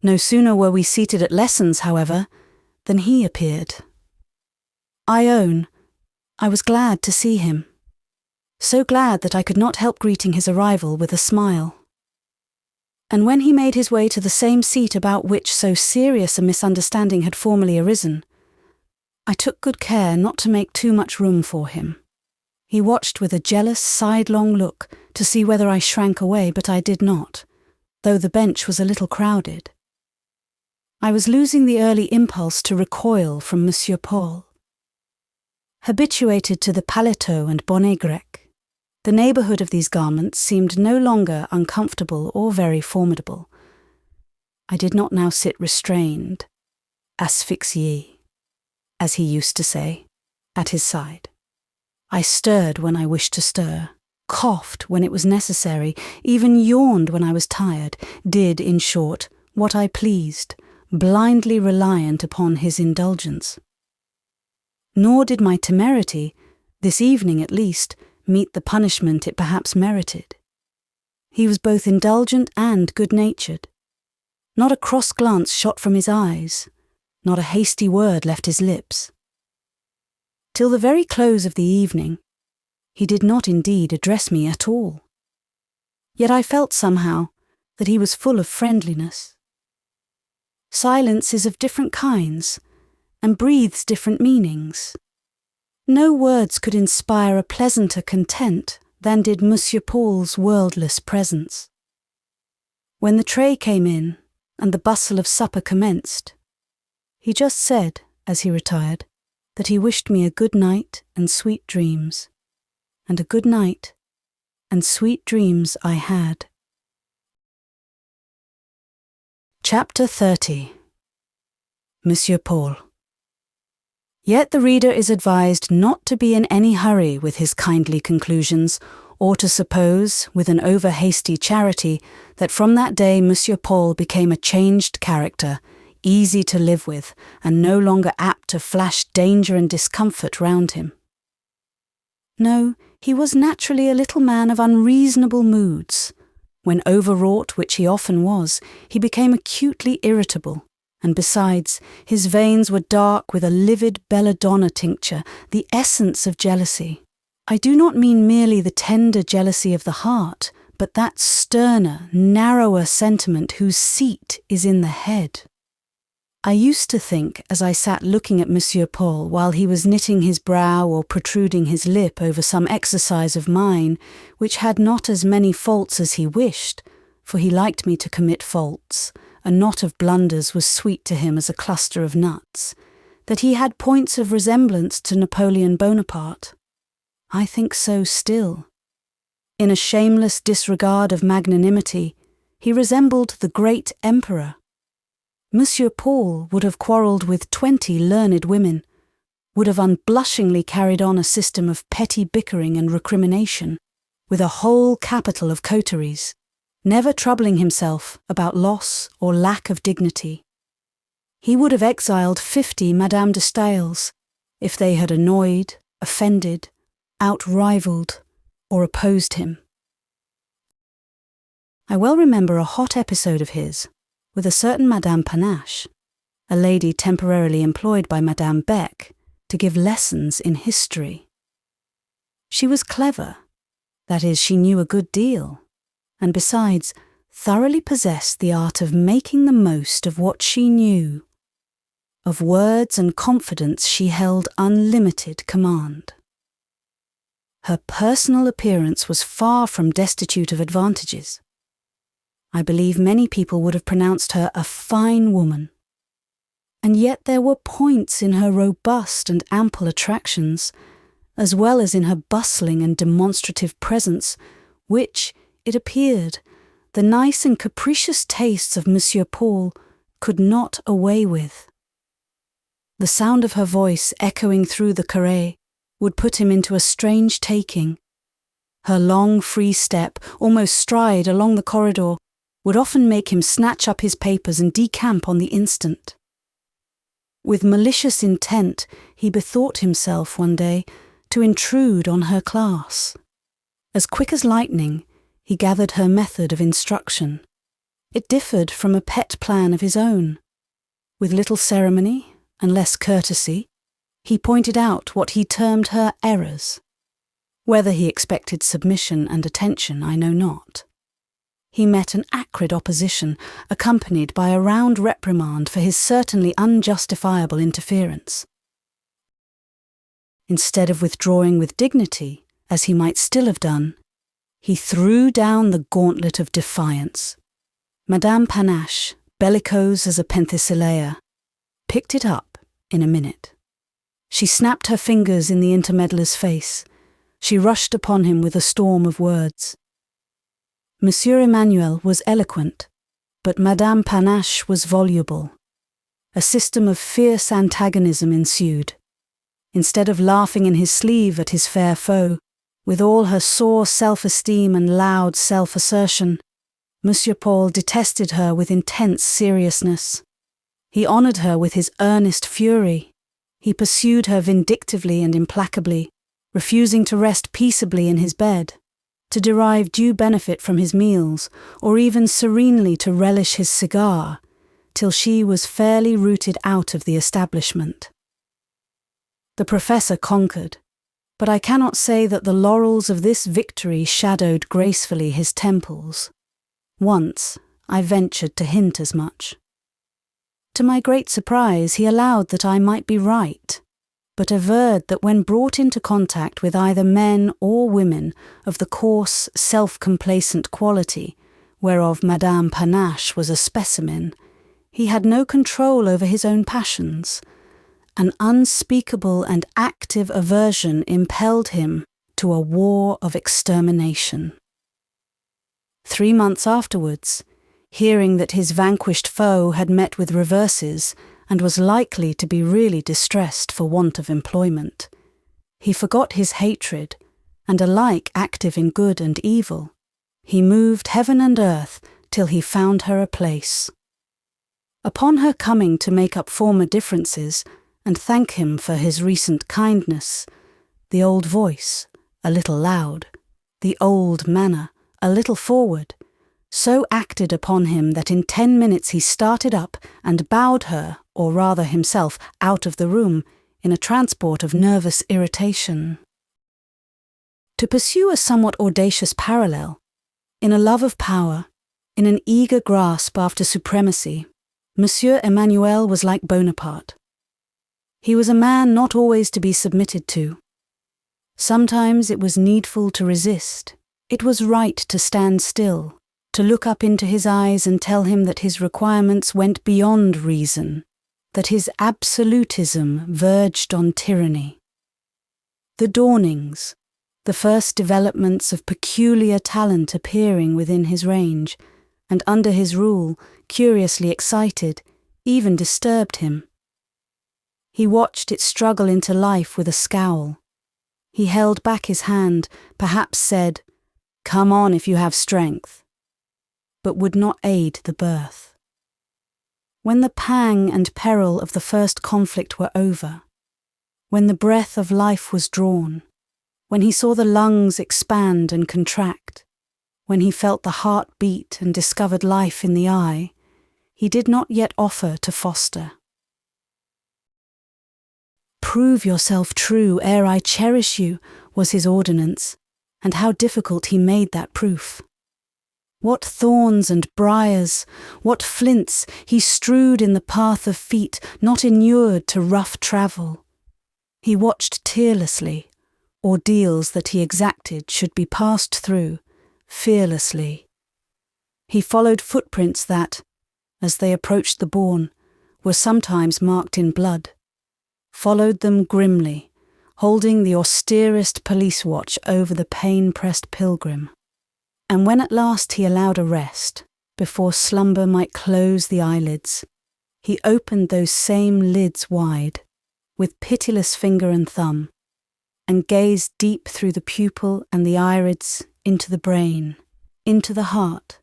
No sooner were we seated at lessons, however, than he appeared. I own, I was glad to see him. So glad that I could not help greeting his arrival with a smile. And when he made his way to the same seat about which so serious a misunderstanding had formerly arisen, I took good care not to make too much room for him. He watched with a jealous, sidelong look to see whether I shrank away, but I did not, though the bench was a little crowded. I was losing the early impulse to recoil from Monsieur Paul. Habituated to the paletot and bonnet grec, the neighbourhood of these garments seemed no longer uncomfortable or very formidable. I did not now sit restrained, asphyxié, as he used to say, at his side. I stirred when I wished to stir, coughed when it was necessary, even yawned when I was tired, did, in short, what I pleased, blindly reliant upon his indulgence. Nor did my temerity, this evening at least, meet the punishment it perhaps merited. He was both indulgent and good-natured. Not a cross glance shot from his eyes, not a hasty word left his lips. Till the very close of the evening, he did not indeed address me at all. Yet I felt somehow that he was full of friendliness. Silence is of different kinds, and breathes different meanings. No words could inspire a pleasanter content than did Monsieur Paul's wordless presence. When the tray came in, and the bustle of supper commenced, he just said, as he retired, that he wished me a good night and sweet dreams, and a good night and sweet dreams I had. Chapter 30. Monsieur Paul. Yet the reader is advised not to be in any hurry with his kindly conclusions, or to suppose, with an over-hasty charity, that from that day Monsieur Paul became a changed character, easy to live with, and no longer apt to flash danger and discomfort round him. No, he was naturally a little man of unreasonable moods. When overwrought, which he often was, he became acutely irritable, and besides, his veins were dark with a livid belladonna tincture, the essence of jealousy. I do not mean merely the tender jealousy of the heart, but that sterner, narrower sentiment whose seat is in the head. I used to think, as I sat looking at Monsieur Paul while he was knitting his brow or protruding his lip over some exercise of mine, which had not as many faults as he wished, for he liked me to commit faults, a knot of blunders was sweet to him as a cluster of nuts, that he had points of resemblance to Napoleon Bonaparte. I think so still. In a shameless disregard of magnanimity, he resembled the great emperor. Monsieur Paul would have quarrelled with 20 learned women, would have unblushingly carried on a system of petty bickering and recrimination, with a whole capital of coteries, never troubling himself about loss or lack of dignity. He would have exiled 50 Madame de Staëls if they had annoyed, offended, outrivaled, or opposed him. I well remember a hot episode of his with a certain Madame Panache, a lady temporarily employed by Madame Beck to give lessons in history. She was clever, that is, she knew a good deal, and besides, thoroughly possessed the art of making the most of what she knew. Of words and confidence she held unlimited command. Her personal appearance was far from destitute of advantages. I believe many people would have pronounced her a fine woman. And yet there were points in her robust and ample attractions, as well as in her bustling and demonstrative presence, which, it appeared, the nice and capricious tastes of Monsieur Paul could not away with. The sound of her voice echoing through the carré would put him into a strange taking. Her long, free step, almost stride along the corridor, would often make him snatch up his papers and decamp on the instant. With malicious intent, he bethought himself one day to intrude on her class. As quick as lightning, he gathered her method of instruction. It differed from a pet plan of his own. With little ceremony and less courtesy, he pointed out what he termed her errors. Whether he expected submission and attention, I know not. He met an acrid opposition, accompanied by a round reprimand for his certainly unjustifiable interference. Instead of withdrawing with dignity, as he might still have done, he threw down the gauntlet of defiance. Madame Panache, bellicose as a Penthesilea, picked it up in a minute. She snapped her fingers in the intermeddler's face. She rushed upon him with a storm of words. Monsieur Emmanuel was eloquent, but Madame Panache was voluble. A system of fierce antagonism ensued. Instead of laughing in his sleeve at his fair foe, with all her sore self-esteem and loud self-assertion, Monsieur Paul detested her with intense seriousness. He honoured her with his earnest fury. He pursued her vindictively and implacably, refusing to rest peaceably in his bed, to derive due benefit from his meals, or even serenely to relish his cigar, till she was fairly rooted out of the establishment. The professor conquered, but I cannot say that the laurels of this victory shadowed gracefully his temples. Once I ventured to hint as much. To my great surprise, he allowed that I might be right, but averred that when brought into contact with either men or women of the coarse, self-complacent quality, whereof Madame Panache was a specimen, he had no control over his own passions. An unspeakable and active aversion impelled him to a war of extermination. 3 months afterwards, hearing that his vanquished foe had met with reverses and was likely to be really distressed for want of employment, he forgot his hatred, and alike active in good and evil, he moved heaven and earth till he found her a place. Upon her coming to make up former differences and thank him for his recent kindness, the old voice, a little loud, the old manner, a little forward, so acted upon him that in 10 minutes he started up and bowed her, or rather himself, out of the room in a transport of nervous irritation. To pursue a somewhat audacious parallel, in a love of power, in an eager grasp after supremacy, Monsieur Emmanuel was like Bonaparte. He was a man not always to be submitted to. Sometimes it was needful to resist. It was right to stand still, to look up into his eyes and tell him that his requirements went beyond reason, that his absolutism verged on tyranny. The dawnings, the first developments of peculiar talent appearing within his range, and under his rule, curiously excited, even disturbed him. He watched it struggle into life with a scowl. He held back his hand, perhaps said, "Come on if you have strength," but would not aid the birth. When the pang and peril of the first conflict were over, when the breath of life was drawn, when he saw the lungs expand and contract, when he felt the heart beat and discovered life in the eye, he did not yet offer to foster. "Prove yourself true ere I cherish you," was his ordinance, and how difficult he made that proof. What thorns and briars, what flints he strewed in the path of feet not inured to rough travel. He watched tearlessly, ordeals that he exacted should be passed through, fearlessly. He followed footprints that, as they approached the bourne, were sometimes marked in blood, followed them grimly, holding the austerest police watch over the pain-pressed pilgrim. And when at last he allowed a rest, before slumber might close the eyelids, he opened those same lids wide, with pitiless finger and thumb, and gazed deep through the pupil and the irids into the brain, into the heart,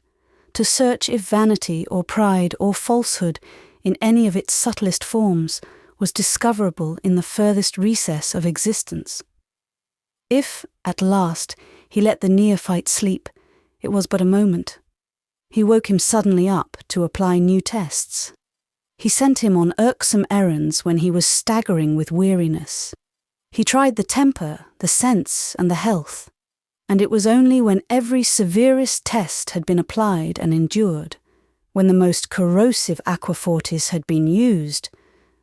to search if vanity or pride or falsehood in any of its subtlest forms was discoverable in the furthest recess of existence. If, at last, he let the neophyte sleep, it was but a moment. He woke him suddenly up to apply new tests. He sent him on irksome errands when he was staggering with weariness. He tried the temper, the sense, and the health, and it was only when every severest test had been applied and endured, when the most corrosive aquafortis had been used,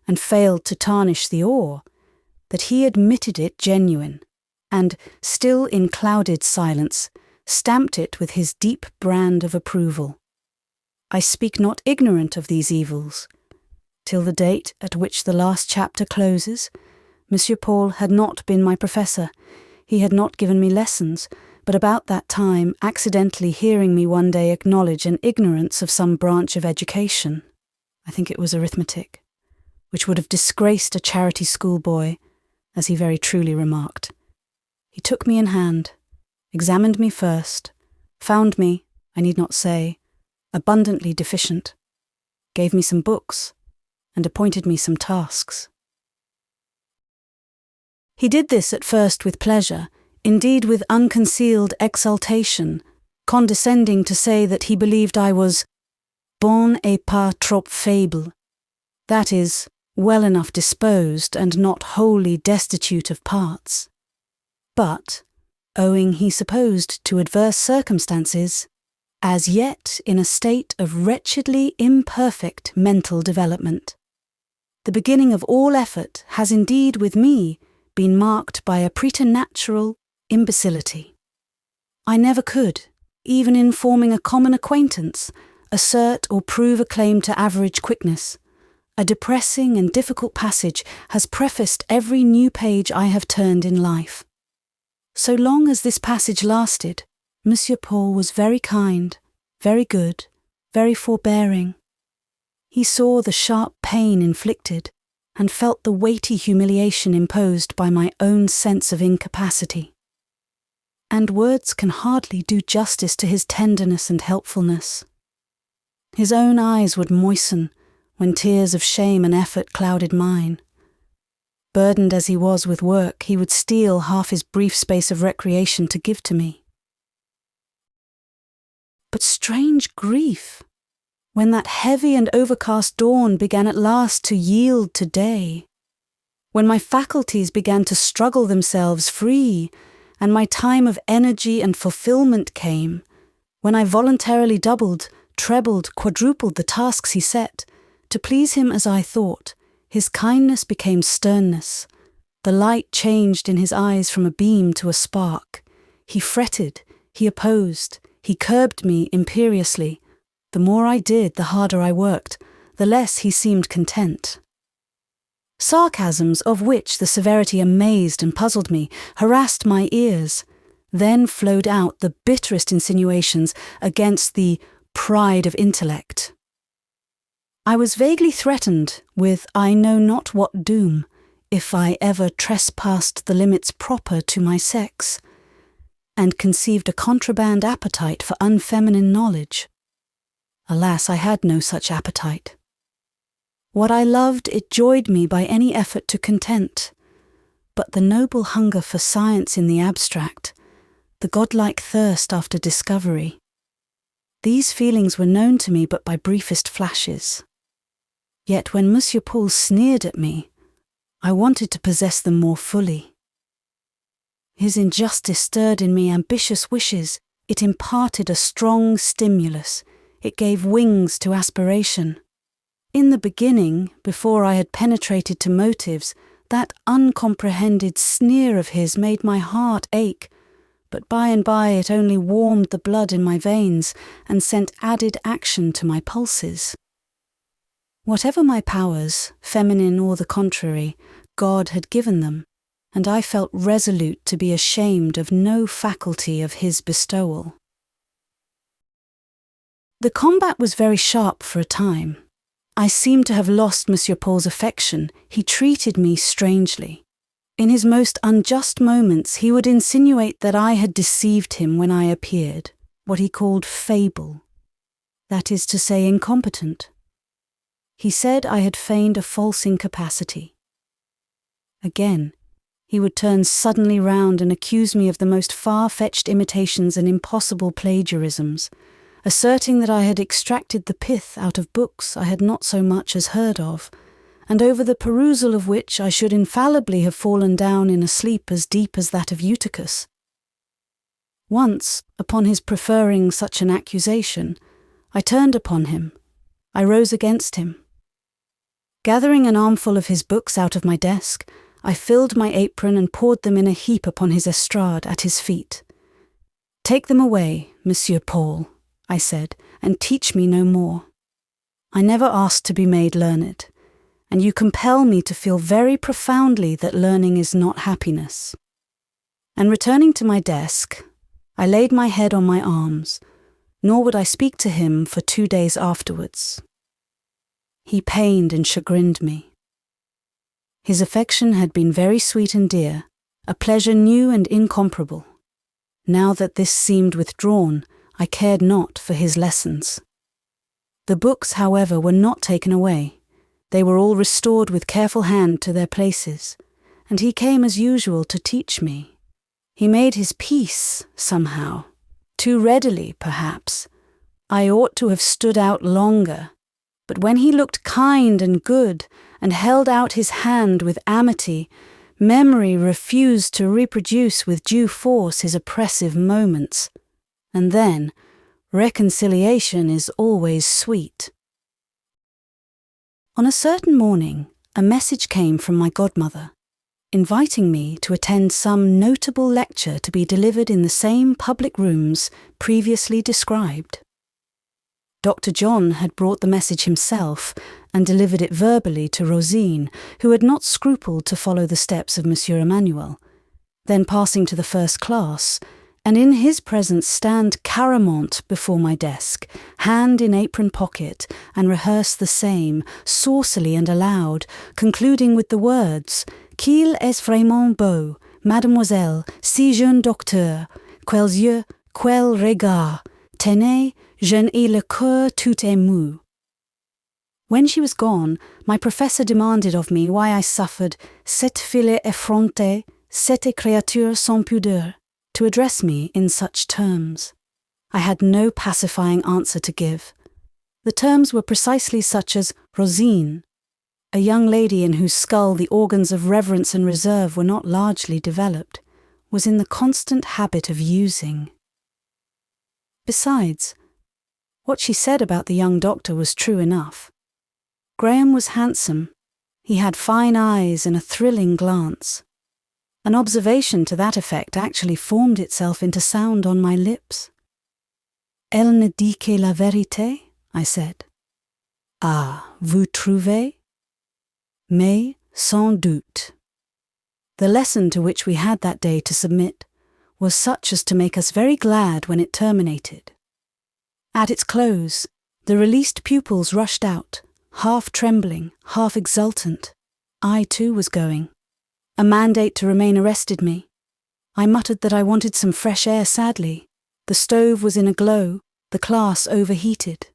and failed to tarnish the ore, that he admitted it genuine, and, still in clouded silence, stamped it with his deep brand of approval. I speak not ignorant of these evils. Till the date at which the last chapter closes, Monsieur Paul had not been my professor. He had not given me lessons, but about that time accidentally hearing me one day acknowledge an ignorance of some branch of education, I think it was arithmetic, which would have disgraced a charity schoolboy, as he very truly remarked. He took me in hand, examined me first, found me, I need not say, abundantly deficient, gave me some books, and appointed me some tasks. He did this at first with pleasure, indeed with unconcealed exultation, condescending to say that he believed I was bon et pas trop faible, that is, well enough disposed and not wholly destitute of parts. But, owing, he supposed, to adverse circumstances, as yet in a state of wretchedly imperfect mental development. The beginning of all effort has indeed with me been marked by a preternatural imbecility. I never could, even in forming a common acquaintance, assert or prove a claim to average quickness. A depressing and difficult passage has prefaced every new page I have turned in life. So long as this passage lasted, Monsieur Paul was very kind, very good, very forbearing. He saw the sharp pain inflicted, and felt the weighty humiliation imposed by my own sense of incapacity. And words can hardly do justice to his tenderness and helpfulness. His own eyes would moisten when tears of shame and effort clouded mine. Burdened as he was with work, he would steal half his brief space of recreation to give to me. But strange grief! When that heavy and overcast dawn began at last to yield to day, when my faculties began to struggle themselves free, and my time of energy and fulfilment came, when I voluntarily doubled, trebled, quadrupled the tasks he set, to please him as I thought, his kindness became sternness. The light changed in his eyes from a beam to a spark. He fretted, he opposed, he curbed me imperiously. The more I did, the harder I worked, the less he seemed content. Sarcasms of which the severity amazed and puzzled me, harassed my ears. Then flowed out the bitterest insinuations against the pride of intellect. I was vaguely threatened with I know not what doom if I ever trespassed the limits proper to my sex, and conceived a contraband appetite for unfeminine knowledge. Alas, I had no such appetite. What I loved, it joyed me by any effort to content, but the noble hunger for science in the abstract, the godlike thirst after discovery, these feelings were known to me but by briefest flashes. Yet when Monsieur Paul sneered at me, I wanted to possess them more fully. His injustice stirred in me ambitious wishes. It imparted a strong stimulus. It gave wings to aspiration. In the beginning, before I had penetrated to motives, that uncomprehended sneer of his made my heart ache, but by and by it only warmed the blood in my veins and sent added action to my pulses. Whatever my powers, feminine or the contrary, God had given them, and I felt resolute to be ashamed of no faculty of his bestowal. The combat was very sharp for a time. I seemed to have lost Monsieur Paul's affection. He treated me strangely. In his most unjust moments he would insinuate that I had deceived him when I appeared, what he called fable, that is to say, incompetent. He said I had feigned a false incapacity. Again, he would turn suddenly round and accuse me of the most far-fetched imitations and impossible plagiarisms, asserting that I had extracted the pith out of books I had not so much as heard of, and over the perusal of which I should infallibly have fallen down in a sleep as deep as that of Eutychus. Once, upon his preferring such an accusation, I turned upon him. I rose against him. Gathering an armful of his books out of my desk, I filled my apron and poured them in a heap upon his estrade at his feet. "Take them away, Monsieur Paul," I said, "and teach me no more. I never asked to be made learned, and you compel me to feel very profoundly that learning is not happiness." And returning to my desk, I laid my head on my arms, nor would I speak to him for 2 days afterwards. He pained and chagrined me. His affection had been very sweet and dear, a pleasure new and incomparable. Now that this seemed withdrawn, I cared not for his lessons. The books, however, were not taken away. They were all restored with careful hand to their places, and he came as usual to teach me. He made his peace, somehow. Too readily, perhaps. I ought to have stood out longer, but when he looked kind and good and held out his hand with amity, memory refused to reproduce with due force his oppressive moments. And then, reconciliation is always sweet. On a certain morning, a message came from my godmother, inviting me to attend some notable lecture to be delivered in the same public rooms previously described. Dr. John had brought the message himself and delivered it verbally to Rosine, who had not scrupled to follow the steps of Monsieur Emmanuel, then passing to the first class, and in his presence stand carrément before my desk, hand in apron pocket, and rehearse the same, saucily and aloud, concluding with the words, "Qu'il est vraiment beau, mademoiselle, si jeune docteur, quels yeux, quel regard, tenez, je n'ai le cœur tout ému." When she was gone, my professor demanded of me why I suffered cette fille effrontée, cette créature sans pudeur, to address me in such terms. I had no pacifying answer to give. The terms were precisely such as Rosine, a young lady in whose skull the organs of reverence and reserve were not largely developed, was in the constant habit of using. Besides, what she said about the young doctor was true enough. Graham was handsome. He had fine eyes and a thrilling glance. An observation to that effect actually formed itself into sound on my lips. "Elle ne dit que la vérité," I said. "Ah, vous trouvez? Mais sans doute. The lesson to which we had that day to submit was such as to make us very glad when it terminated. At its close, the released pupils rushed out, half trembling, half exultant. I too was going. A mandate to remain arrested me. I muttered that I wanted some fresh air sadly. The stove was in a glow, the class overheated.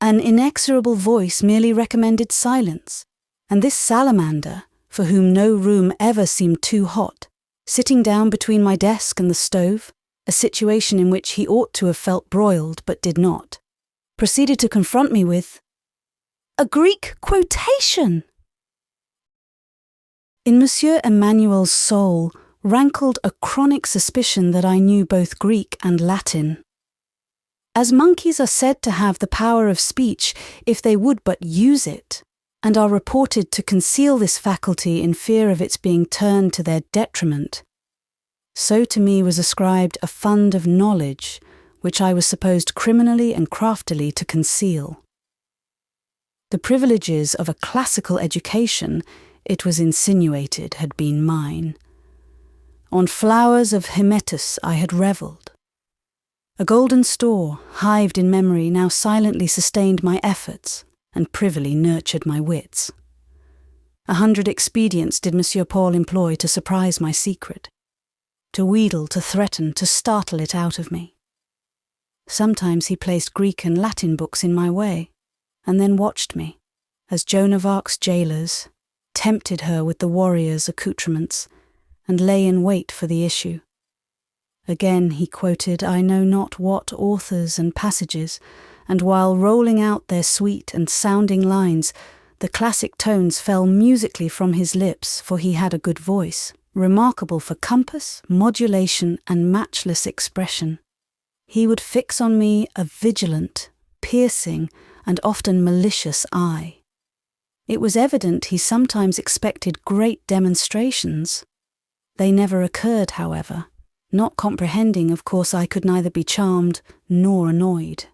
An inexorable voice merely recommended silence, and this salamander, for whom no room ever seemed too hot, sitting down between my desk and the stove, a situation in which he ought to have felt broiled but did not, proceeded to confront me with a Greek quotation. In Monsieur Emmanuel's soul rankled a chronic suspicion that I knew both Greek and Latin. As monkeys are said to have the power of speech if they would but use it, and are reported to conceal this faculty in fear of its being turned to their detriment, so to me was ascribed a fund of knowledge which I was supposed criminally and craftily to conceal. The privileges of a classical education, it was insinuated, had been mine. On flowers of Hymettus I had revelled. A golden store, hived in memory, now silently sustained my efforts and privily nurtured my wits. 100 expedients did Monsieur Paul employ to surprise my secret, to wheedle, to threaten, to startle it out of me. Sometimes he placed Greek and Latin books in my way, and then watched me, as Joan of Arc's jailers tempted her with the warrior's accoutrements, and lay in wait for the issue. Again he quoted I know not what authors and passages, and while rolling out their sweet and sounding lines, the classic tones fell musically from his lips, for he had a good voice, remarkable for compass, modulation, and matchless expression. He would fix on me a vigilant, piercing, and often malicious eye. It was evident he sometimes expected great demonstrations. They never occurred, however. Not comprehending, of course, I could neither be charmed nor annoyed.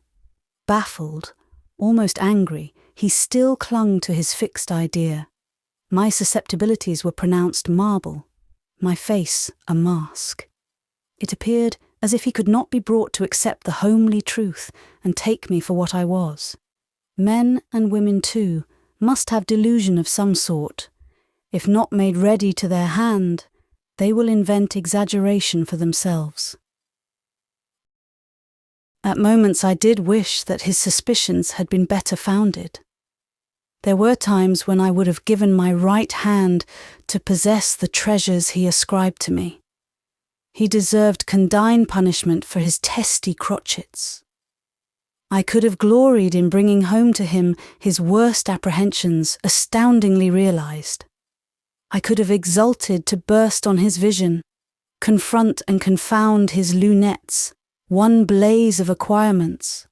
Baffled, almost angry, he still clung to his fixed idea. My susceptibilities were pronounced marble, my face a mask. It appeared as if he could not be brought to accept the homely truth and take me for what I was. Men and women, too, must have delusion of some sort. If not made ready to their hand, they will invent exaggeration for themselves. At moments I did wish that his suspicions had been better founded. There were times when I would have given my right hand to possess the treasures he ascribed to me. He deserved condign punishment for his testy crotchets. I could have gloried in bringing home to him his worst apprehensions astoundingly realized. I could have exulted to burst on his vision, confront and confound his lunettes, one blaze of acquirements.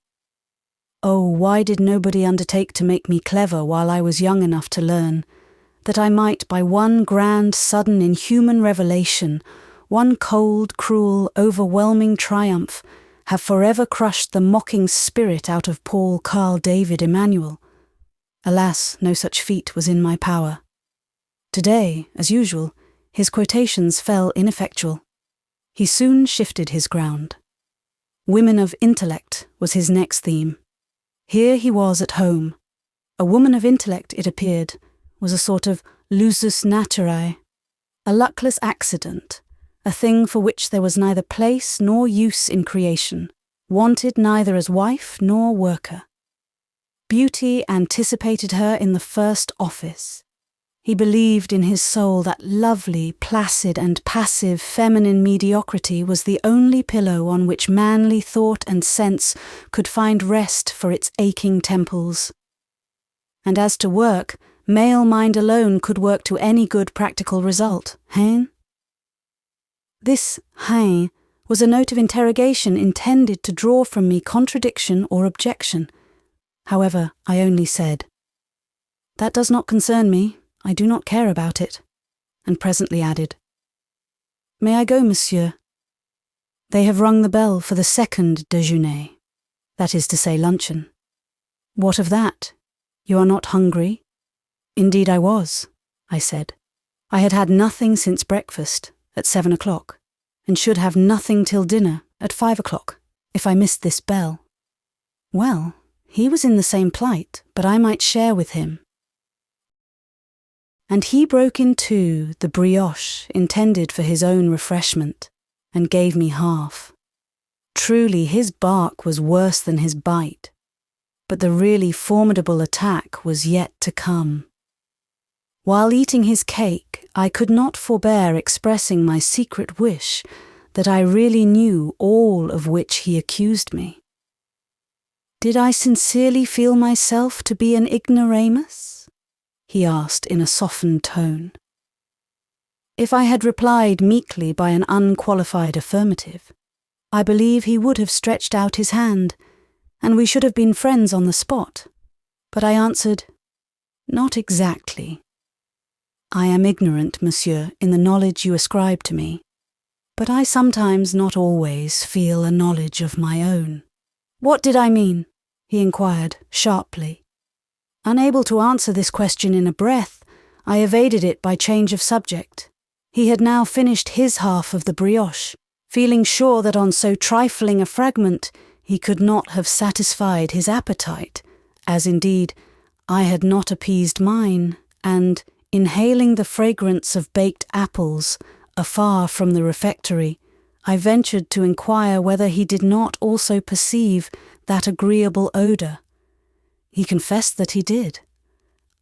Oh, why did nobody undertake to make me clever while I was young enough to learn, that I might by one grand, sudden, inhuman revelation, one cold, cruel, overwhelming triumph, have forever crushed the mocking spirit out of Paul Carl David Emmanuel? Alas, no such feat was in my power. Today, as usual, his quotations fell ineffectual. He soon shifted his ground. Women of intellect was his next theme. Here he was at home. A woman of intellect, it appeared, was a sort of lusus naturae, a luckless accident, a thing for which there was neither place nor use in creation, wanted neither as wife nor worker. Beauty anticipated her in the first office. He believed in his soul that lovely, placid and passive feminine mediocrity was the only pillow on which manly thought and sense could find rest for its aching temples. And as to work, male mind alone could work to any good practical result, hein? This hein was a note of interrogation intended to draw from me contradiction or objection. However, I only said, "That does not concern me. I do not care about it," and presently added, "May I go, monsieur? They have rung the bell for the second déjeuner, that is to say luncheon." "What of that? You are not hungry?" Indeed I was. I said. I had had nothing since breakfast, at 7 o'clock, and should have nothing till dinner, at 5 o'clock, if I missed this bell. Well, he was in the same plight, but I might share with him. And he broke in two the brioche intended for his own refreshment, and gave me half. Truly his bark was worse than his bite, but the really formidable attack was yet to come. While eating his cake, I could not forbear expressing my secret wish that I really knew all of which he accused me. Did I sincerely feel myself to be an ignoramus? He asked in a softened tone. If I had replied meekly by an unqualified affirmative, I believe he would have stretched out his hand, and we should have been friends on the spot. But I answered, "Not exactly. I am ignorant, monsieur, in the knowledge you ascribe to me, but I sometimes, not always, feel a knowledge of my own." "What did I mean?" he inquired, sharply. Unable to answer this question in a breath, I evaded it by change of subject. He had now finished his half of the brioche, feeling sure that on so trifling a fragment he could not have satisfied his appetite, as indeed I had not appeased mine, and, inhaling the fragrance of baked apples afar from the refectory, I ventured to inquire whether he did not also perceive that agreeable odour. He confessed that he did.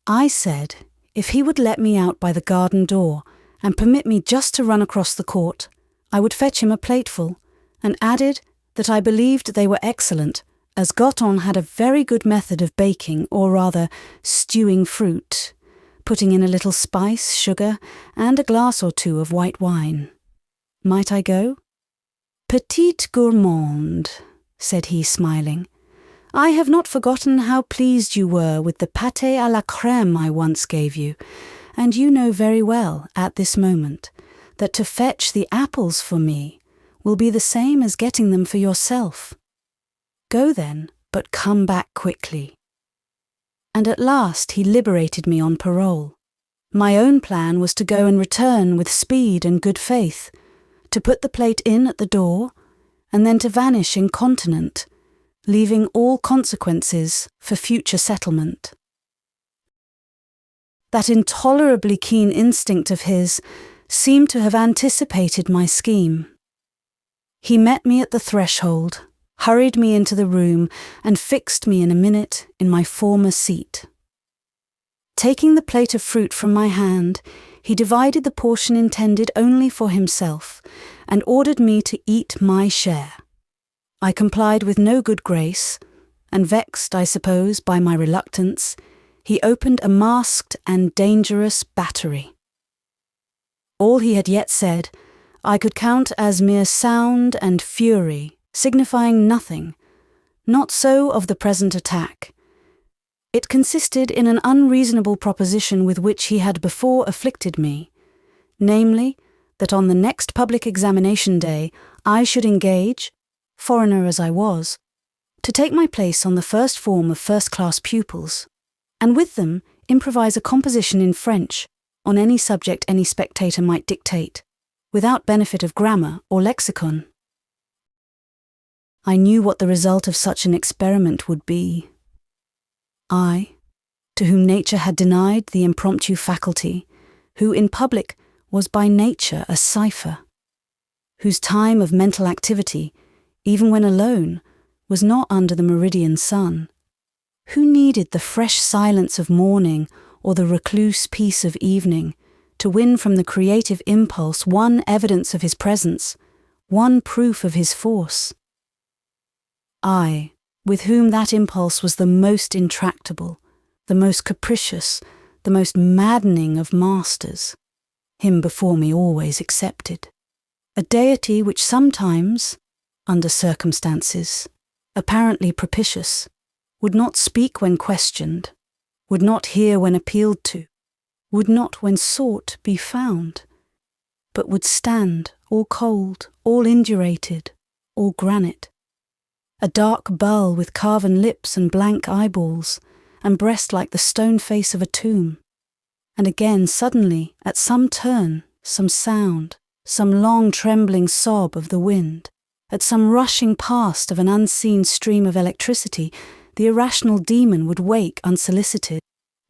I said if he would let me out by the garden door and permit me just to run across the court, I would fetch him a plateful, and added that I believed they were excellent, as Bretton had a very good method of baking, or rather stewing fruit, putting in a little spice, sugar, and a glass or two of white wine. Might I go? "Petite gourmande," said he, smiling. "I have not forgotten how pleased you were with the pâté à la crème I once gave you, and you know very well, at this moment, that to fetch the apples for me will be the same as getting them for yourself. Go then, but come back quickly." And at last he liberated me on parole. My own plan was to go and return with speed and good faith, to put the plate in at the door, and then to vanish incontinent, leaving all consequences for future settlement. That intolerably keen instinct of his seemed to have anticipated my scheme. He met me at the threshold, hurried me into the room, and fixed me in a minute in my former seat. Taking the plate of fruit from my hand, he divided the portion intended only for himself, and ordered me to eat my share. I complied with no good grace, and vexed, I suppose, by my reluctance, he opened a masked and dangerous battery. All he had yet said I could count as mere sound and fury, signifying nothing, not so of the present attack. It consisted in an unreasonable proposition with which he had before afflicted me, namely, that on the next public examination day I should engage, foreigner as I was, to take my place on the first form of first-class pupils, and with them improvise a composition in French on any subject any spectator might dictate, without benefit of grammar or lexicon. I knew what the result of such an experiment would be. I, to whom nature had denied the impromptu faculty, who in public was by nature a cipher, whose time of mental activity, even when alone, was not under the meridian sun, who needed the fresh silence of morning or the recluse peace of evening to win from the creative impulse one evidence of his presence, one proof of his force. I, with whom that impulse was the most intractable, the most capricious, the most maddening of masters, him before me always excepted, a deity which sometimes, under circumstances apparently propitious, would not speak when questioned, would not hear when appealed to, would not when sought be found, but would stand all cold, all indurated, all granite, a dark bull with carven lips and blank eyeballs, and breast like the stone face of a tomb, and again suddenly, at some turn, some sound, some long trembling sob of the wind, at some rushing past of an unseen stream of electricity, the irrational demon would wake unsolicited,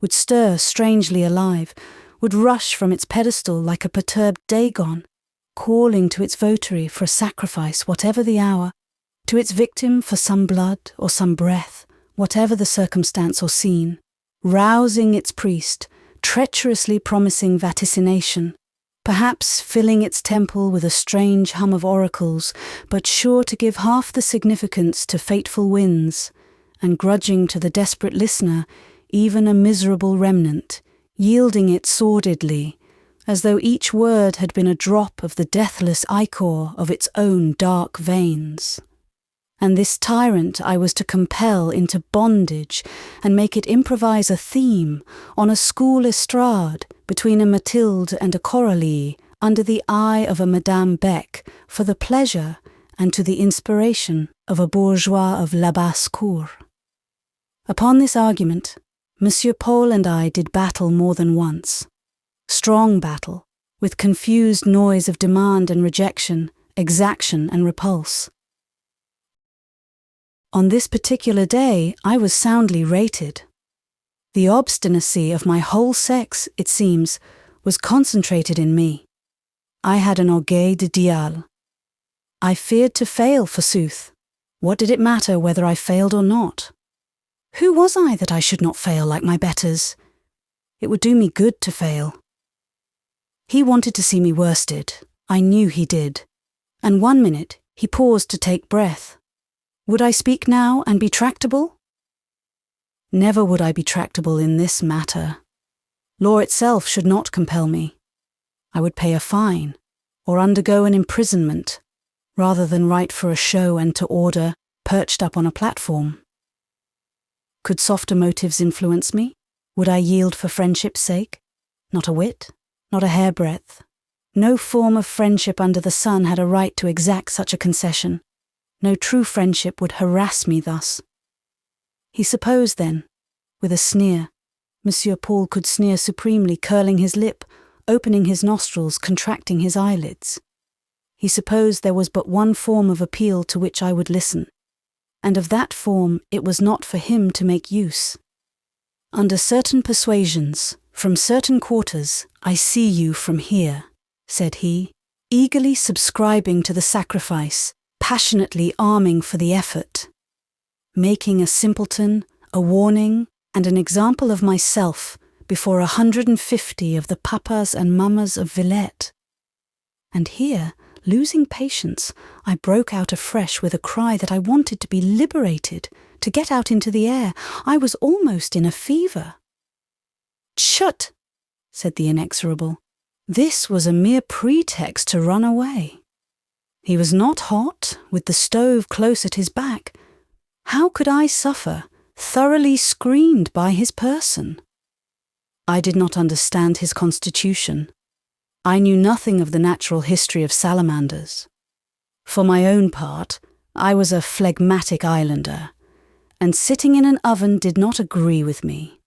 would stir strangely alive, would rush from its pedestal like a perturbed Dagon, calling to its votary for a sacrifice whatever the hour, to its victim for some blood or some breath, whatever the circumstance or scene, rousing its priest, treacherously promising vaticination, perhaps filling its temple with a strange hum of oracles, but sure to give half the significance to fateful winds, and grudging to the desperate listener even a miserable remnant, yielding it sordidly, as though each word had been a drop of the deathless ichor of its own dark veins. And this tyrant I was to compel into bondage and make it improvise a theme on a school estrade between a Mathilde and a Coralie under the eye of a Madame Beck for the pleasure and to the inspiration of a bourgeois of la basse-cour. Upon this argument, Monsieur Paul and I did battle more than once. Strong battle, with confused noise of demand and rejection, exaction and repulse. On this particular day, I was soundly rated. The obstinacy of my whole sex, it seems, was concentrated in me. I had an orgueil de diable. I feared to fail, forsooth. What did it matter whether I failed or not? Who was I that I should not fail like my betters? It would do me good to fail. He wanted to see me worsted. I knew he did. And one minute he paused to take breath. Would I speak now and be tractable? Never would I be tractable in this matter. Law itself should not compel me. I would pay a fine, or undergo an imprisonment, rather than write for a show and to order, perched up on a platform. Could softer motives influence me? Would I yield for friendship's sake? Not a whit, not a hairbreadth. No form of friendship under the sun had a right to exact such a concession. No true friendship would harass me thus. He supposed then, with a sneer, Monsieur Paul could sneer supremely, curling his lip, opening his nostrils, contracting his eyelids. He supposed there was but one form of appeal to which I would listen, and of that form it was not for him to make use. Under certain persuasions, from certain quarters, I see you from here, said he, eagerly subscribing to the sacrifice, passionately arming for the effort, making a simpleton, a warning, and an example of myself before 150 of the papas and mammas of Villette. And here, losing patience, I broke out afresh with a cry that I wanted to be liberated, to get out into the air. I was almost in a fever. Chut, said the inexorable. This was a mere pretext to run away. He was not hot, with the stove close at his back. How could I suffer, thoroughly screened by his person? I did not understand his constitution. I knew nothing of the natural history of salamanders. For my own part, I was a phlegmatic islander, and sitting in an oven did not agree with me.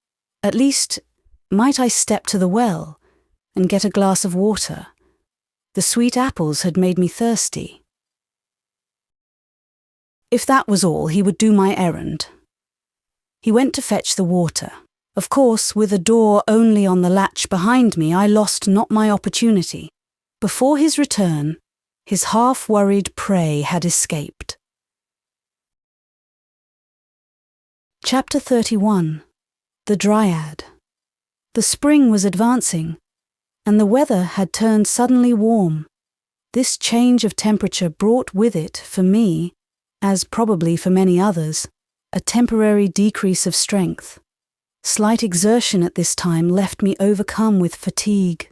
At least, might I step to the well and get a glass of water? The sweet apples had made me thirsty. If that was all, he would do my errand. He went to fetch the water. Of course, with a door only on the latch behind me, I lost not my opportunity. Before his return, his half-worried prey had escaped. Chapter 31. The Dryad. The spring was advancing, and the weather had turned suddenly warm. This change of temperature brought with it, for me, as probably for many others, a temporary decrease of strength. Slight exertion at this time left me overcome with fatigue.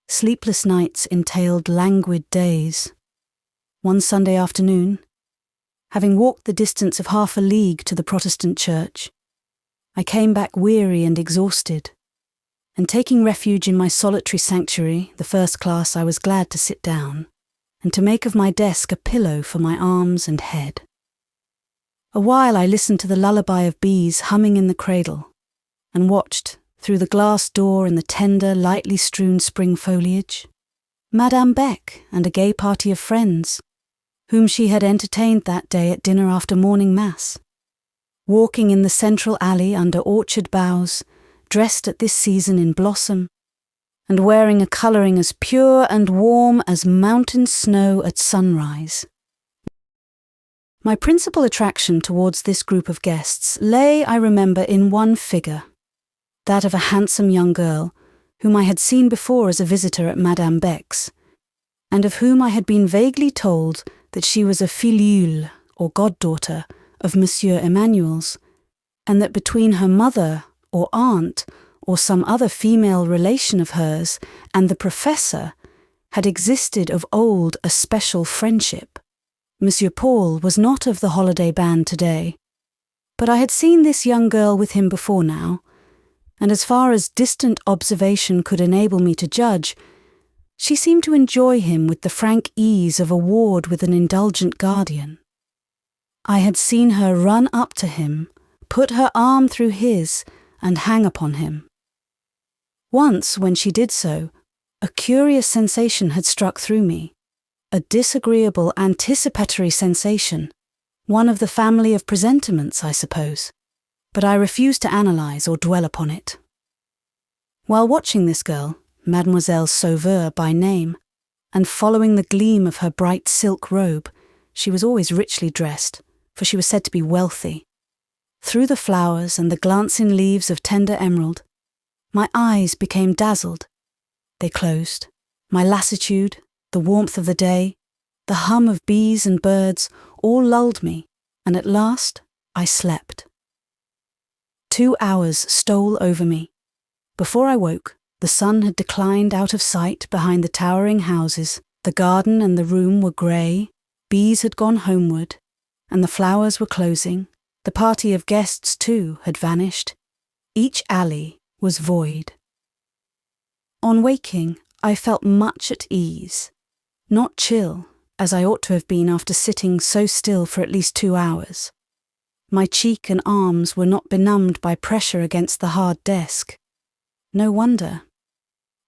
Sleepless nights entailed languid days. One Sunday afternoon, having walked the distance of half a league to the Protestant church, I came back weary and exhausted, and taking refuge in my solitary sanctuary, the first class, I was glad to sit down, and to make of my desk a pillow for my arms and head. A while I listened to the lullaby of bees humming in the cradle, and watched, through the glass door in the tender, lightly strewn spring foliage, Madame Beck and a gay party of friends, whom she had entertained that day at dinner after morning mass, walking in the central alley under orchard boughs, dressed at this season in blossom, and wearing a colouring as pure and warm as mountain snow at sunrise. My principal attraction towards this group of guests lay, I remember, in one figure, that of a handsome young girl, whom I had seen before as a visitor at Madame Beck's, and of whom I had been vaguely told that she was a filleule, or goddaughter, of Monsieur Emmanuel's, and that between her mother, or aunt, or some other female relation of hers, and the professor, had existed of old a special friendship. Monsieur Paul was not of the holiday band today, but I had seen this young girl with him before now, and as far as distant observation could enable me to judge, she seemed to enjoy him with the frank ease of a ward with an indulgent guardian. I had seen her run up to him, put her arm through his, and hang upon him. Once, when she did so, a curious sensation had struck through me, a disagreeable anticipatory sensation, one of the family of presentiments, I suppose, but I refused to analyse or dwell upon it. While watching this girl, Mademoiselle Sauveur by name, and following the gleam of her bright silk robe, she was always richly dressed, for she was said to be wealthy, through the flowers and the glancing leaves of tender emerald, my eyes became dazzled. They closed. My lassitude, the warmth of the day, the hum of bees and birds, all lulled me, and at last I slept. 2 hours stole over me. Before I woke, the sun had declined out of sight behind the towering houses, the garden and the room were grey, bees had gone homeward, and the flowers were closing, the party of guests, too, had vanished. Each alley was void. On waking, I felt much at ease, not chill, as I ought to have been after sitting so still for at least 2 hours. My cheek and arms were not benumbed by pressure against the hard desk. No wonder.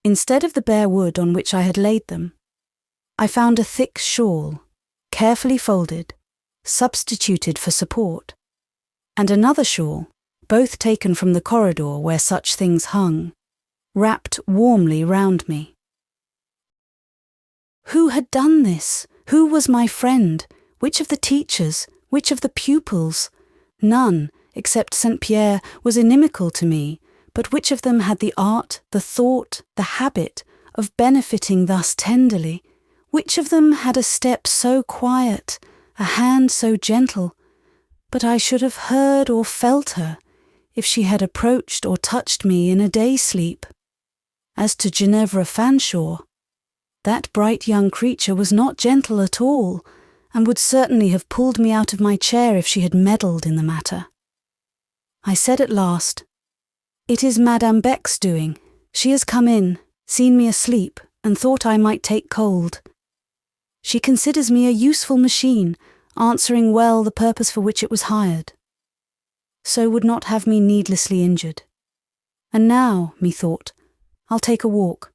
Instead of the bare wood on which I had laid them, I found a thick shawl, carefully folded, substituted for support, and another shawl, both taken from the corridor where such things hung, wrapped warmly round me. Who had done this? Who was my friend? Which of the teachers? Which of the pupils? None, except St. Pierre, was inimical to me, but which of them had the art, the thought, the habit of benefiting thus tenderly? Which of them had a step so quiet, a hand so gentle, but I should have heard or felt her if she had approached or touched me in a day sleep? As to Ginevra Fanshawe, that bright young creature was not gentle at all, and would certainly have pulled me out of my chair if she had meddled in the matter. I said at last, "It is Madame Beck's doing. She has come in, seen me asleep, and thought I might take cold. She considers me a useful machine, answering well the purpose for which it was hired. So would not have me needlessly injured. And now, methought, I'll take a walk.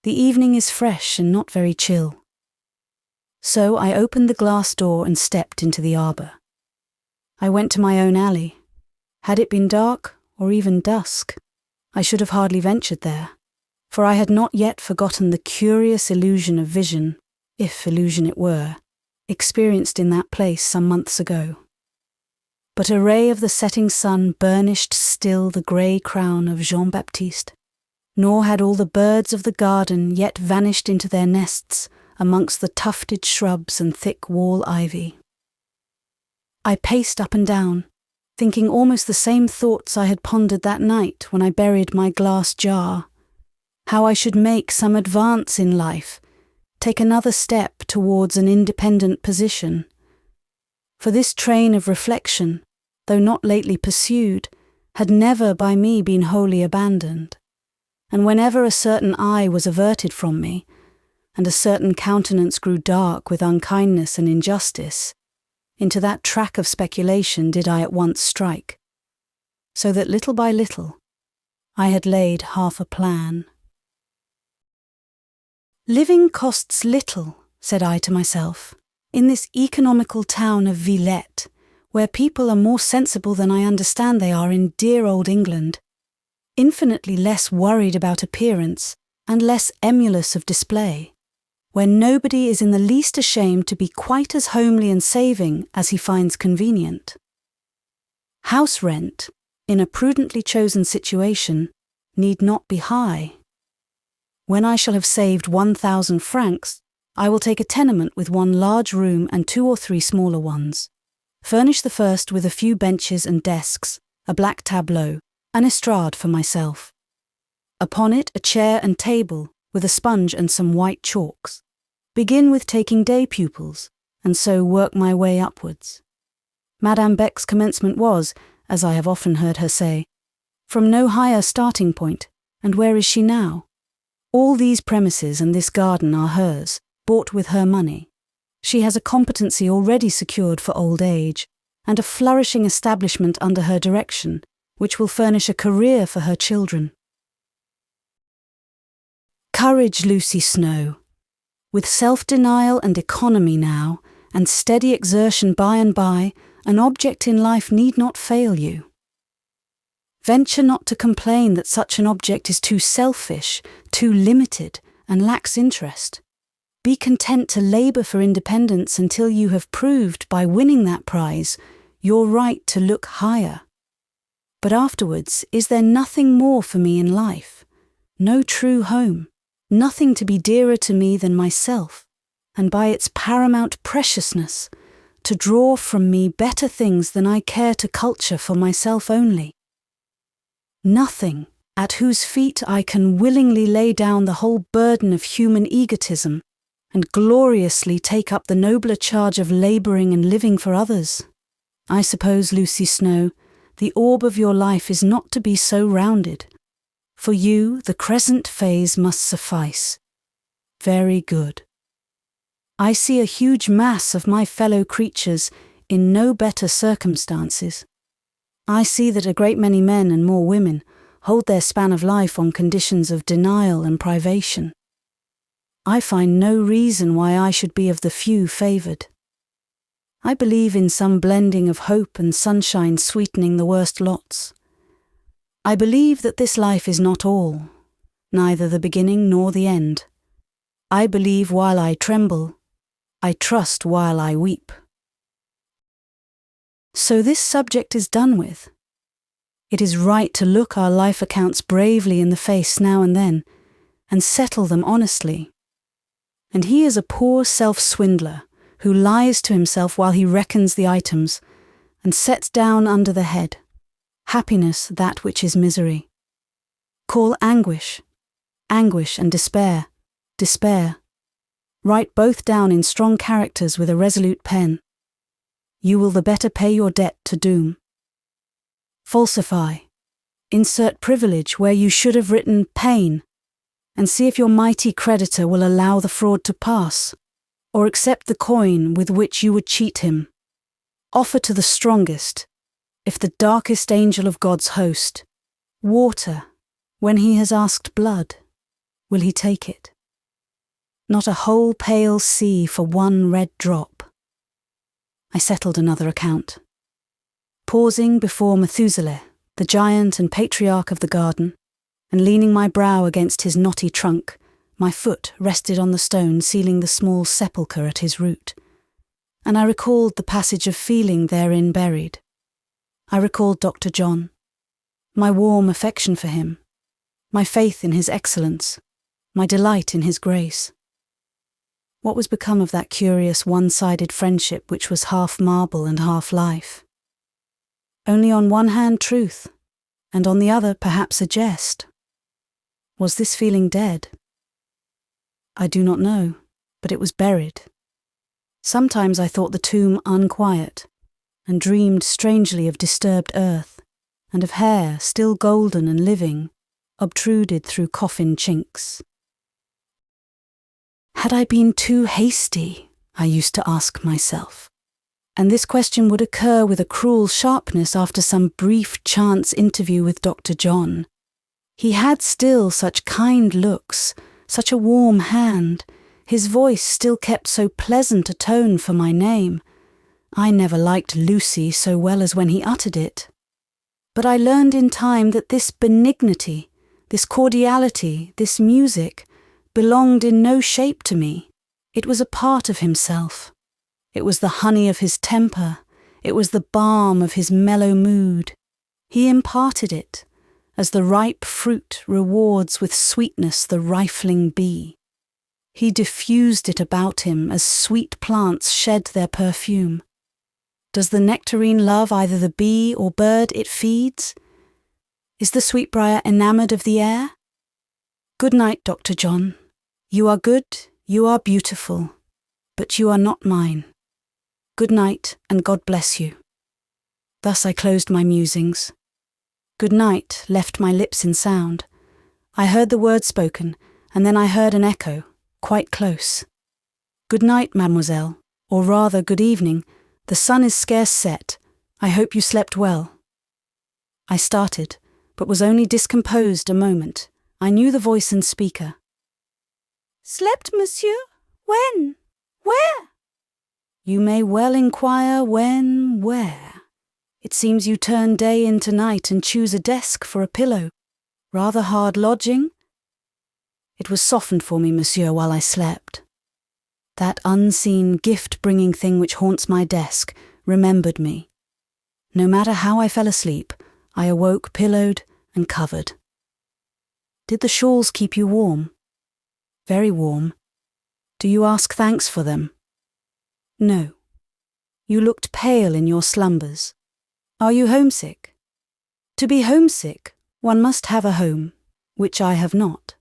The evening is fresh and not very chill." So I opened the glass door and stepped into the arbour. I went to my own alley. Had it been dark, or even dusk, I should have hardly ventured there, for I had not yet forgotten the curious illusion of vision, if illusion it were, experienced in that place some months ago. But a ray of the setting sun burnished still the grey crown of Jean-Baptiste, nor had all the birds of the garden yet vanished into their nests amongst the tufted shrubs and thick wall ivy. I paced up and down, thinking almost the same thoughts I had pondered that night when I buried my glass jar, how I should make some advance in life, take another step towards an independent position. For this train of reflection, though not lately pursued, had never by me been wholly abandoned, and whenever a certain eye was averted from me, and a certain countenance grew dark with unkindness and injustice, into that track of speculation did I at once strike, so that little by little I had laid half a plan. Living costs little, said I to myself, in this economical town of Villette, where people are more sensible than I understand they are in dear old England, infinitely less worried about appearance and less emulous of display, where nobody is in the least ashamed to be quite as homely and saving as he finds convenient. House rent, in a prudently chosen situation, need not be high. When I shall have saved 1,000 francs, I will take a tenement with one large room and 2 or 3 smaller ones, furnish the first with a few benches and desks, a black tableau, an estrade for myself. Upon it a chair and table, with a sponge and some white chalks. Begin with taking day pupils, and so work my way upwards. Madame Beck's commencement was, as I have often heard her say, from no higher starting point, and where is she now? All these premises and this garden are hers, bought with her money. She has a competency already secured for old age, and a flourishing establishment under her direction, which will furnish a career for her children. Courage, Lucy Snowe. With self-denial and economy now, and steady exertion by and by, an object in life need not fail you. Venture not to complain that such an object is too selfish, too limited, and lacks interest. Be content to labour for independence until you have proved, by winning that prize, your right to look higher. But afterwards, is there nothing more for me in life? No true home, nothing to be dearer to me than myself, and by its paramount preciousness, to draw from me better things than I care to culture for myself only. Nothing at whose feet I can willingly lay down the whole burden of human egotism and gloriously take up the nobler charge of labouring and living for others. I suppose, Lucy Snowe, the orb of your life is not to be so rounded. For you, the crescent phase must suffice. Very good. I see a huge mass of my fellow creatures in no better circumstances. I see that a great many men and more women hold their span of life on conditions of denial and privation. I find no reason why I should be of the few favoured. I believe in some blending of hope and sunshine sweetening the worst lots. I believe that this life is not all, neither the beginning nor the end. I believe while I tremble, I trust while I weep. So this subject is done with. It is right to look our life accounts bravely in the face now and then, and settle them honestly. And he is a poor self-swindler who lies to himself while he reckons the items, and sets down under the head, happiness that which is misery. Call anguish, anguish, and despair, despair. Write both down in strong characters with a resolute pen. You will the better pay your debt to doom. Falsify. Insert privilege where you should have written pain, and see if your mighty creditor will allow the fraud to pass, or accept the coin with which you would cheat him. Offer to the strongest, if the darkest angel of God's host, water, when he has asked blood, will he take it? Not a whole pale sea for one red drop. I settled another account. Pausing before Methuselah, the giant and patriarch of the garden, and leaning my brow against his knotty trunk, my foot rested on the stone sealing the small sepulchre at his root, and I recalled the passage of feeling therein buried. I recalled Dr. John, my warm affection for him, my faith in his excellence, my delight in his grace. What was become of that curious one-sided friendship which was half marble and half life? Only on one hand truth, and on the other perhaps a jest. Was this feeling dead? I do not know, but it was buried. Sometimes I thought the tomb unquiet, and dreamed strangely of disturbed earth, and of hair still golden and living, obtruded through coffin chinks. Had I been too hasty? I used to ask myself, and this question would occur with a cruel sharpness after some brief chance interview with Dr. John. He had still such kind looks, such a warm hand, his voice still kept so pleasant a tone for my name. I never liked Lucy so well as when he uttered it. But I learned in time that this benignity, this cordiality, this music, belonged in no shape to me. It was a part of himself. It was the honey of his temper. It was the balm of his mellow mood. He imparted it, as the ripe fruit rewards with sweetness the rifling bee. He diffused it about him as sweet plants shed their perfume. Does the nectarine love either the bee or bird it feeds? Is the sweetbriar enamoured of the air? Good night, Dr. John. You are good, you are beautiful, but you are not mine. Good night, and God bless you. Thus I closed my musings. Good night left my lips in sound. I heard the word spoken, and then I heard an echo, quite close. Good night, mademoiselle, or rather good evening. The sun is scarce set. I hope you slept well. I started, but was only discomposed a moment. I knew the voice and speaker. Slept, monsieur? When? Where? You may well inquire when, where. It seems you turn day into night and choose a desk for a pillow. Rather hard lodging? It was softened for me, monsieur, while I slept. That unseen, gift-bringing thing which haunts my desk remembered me. No matter how I fell asleep, I awoke pillowed and covered. Did the shawls keep you warm? Very warm. Do you ask thanks for them? No. You looked pale in your slumbers. Are you homesick? To be homesick, one must have a home, which I have not.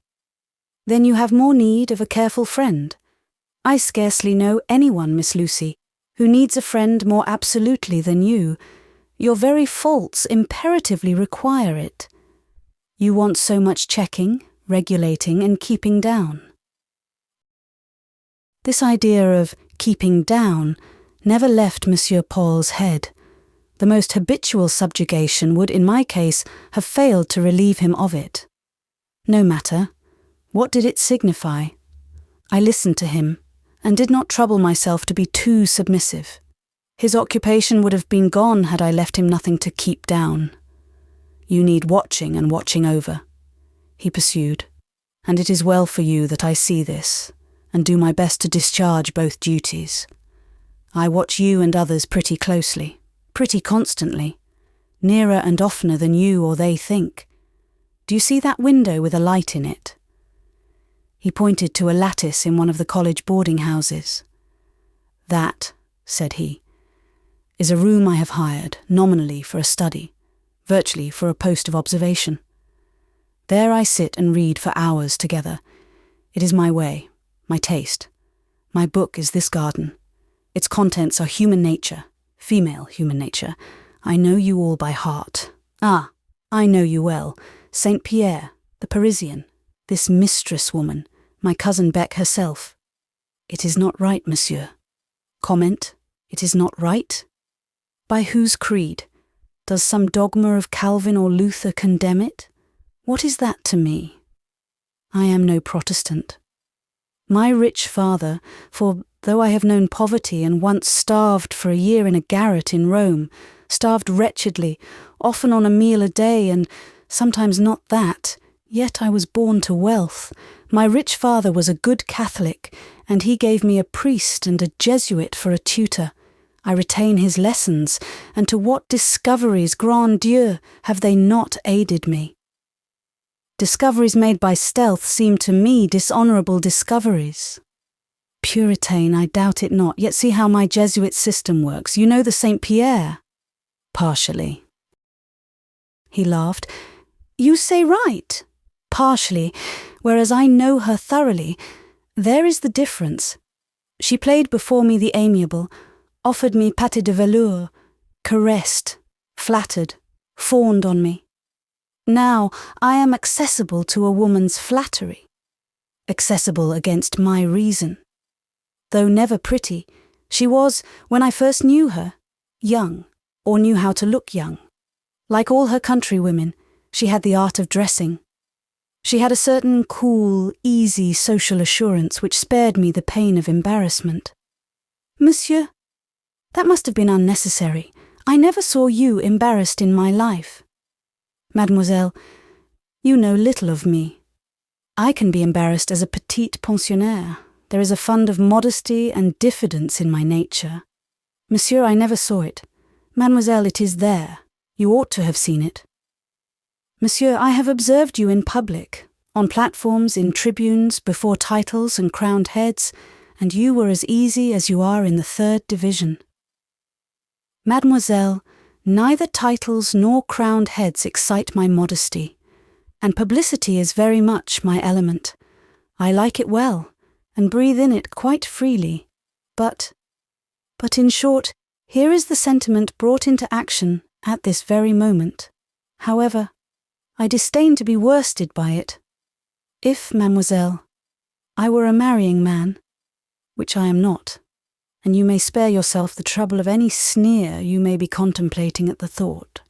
Then you have more need of a careful friend. I scarcely know anyone, Miss Lucy, who needs a friend more absolutely than you. Your very faults imperatively require it. You want so much checking, regulating, and keeping down. This idea of keeping down never left Monsieur Paul's head. The most habitual subjugation would, in my case, have failed to relieve him of it. No matter. What did it signify? I listened to him, and did not trouble myself to be too submissive. His occupation would have been gone had I left him nothing to keep down. You need watching and watching over, he pursued, and it is well for you that I see this, and do my best to discharge both duties. I watch you and others pretty closely, pretty constantly, nearer and oftener than you or they think. Do you see that window with a light in it? He pointed to a lattice in one of the college boarding houses. That, said he, is a room I have hired, nominally for a study, virtually for a post of observation. There I sit and read for hours together. It is my way, my taste. My book is this garden. Its contents are human nature, female human nature. I know you all by heart. Ah, I know you well. Saint Pierre, the Parisian, this mistress woman, my cousin Beck herself. It is not right, monsieur. Comment, it is not right? By whose creed? Does some dogma of Calvin or Luther condemn it? What is that to me? I am no Protestant. My rich father, for though I have known poverty and once starved for a year in a garret in Rome, starved wretchedly, often on a meal a day, and sometimes not that, yet I was born to wealth. My rich father was a good Catholic, and he gave me a priest and a Jesuit for a tutor. I retain his lessons, and to what discoveries, grand Dieu, have they not aided me? Discoveries made by stealth seem to me dishonourable discoveries. Puritan, I doubt it not, yet see how my Jesuit system works. You know the Saint Pierre? Partially. He laughed. You say right. Partially, whereas I know her thoroughly. There is the difference. She played before me the amiable, offered me pâté de velours, caressed, flattered, fawned on me. Now I am accessible to a woman's flattery, accessible against my reason. Though never pretty, she was, when I first knew her, young, or knew how to look young. Like all her countrywomen, she had the art of dressing, She had a certain cool, easy social assurance which spared me the pain of embarrassment. Monsieur, that must have been unnecessary. I never saw you embarrassed in my life. Mademoiselle, you know little of me. I can be embarrassed as a petite pensionnaire. There is a fund of modesty and diffidence in my nature. Monsieur, I never saw it. Mademoiselle, it is there. You ought to have seen it. Monsieur, I have observed you in public, on platforms, in tribunes, before titles and crowned heads, and you were as easy as you are in the 3rd division. Mademoiselle, neither titles nor crowned heads excite my modesty, and publicity is very much my element. I like it well, and breathe in it quite freely. But in short, here is the sentiment brought into action at this very moment. However, I disdain to be worsted by it. If, mademoiselle, I were a marrying man, which I am not, and you may spare yourself the trouble of any sneer you may be contemplating at the thought,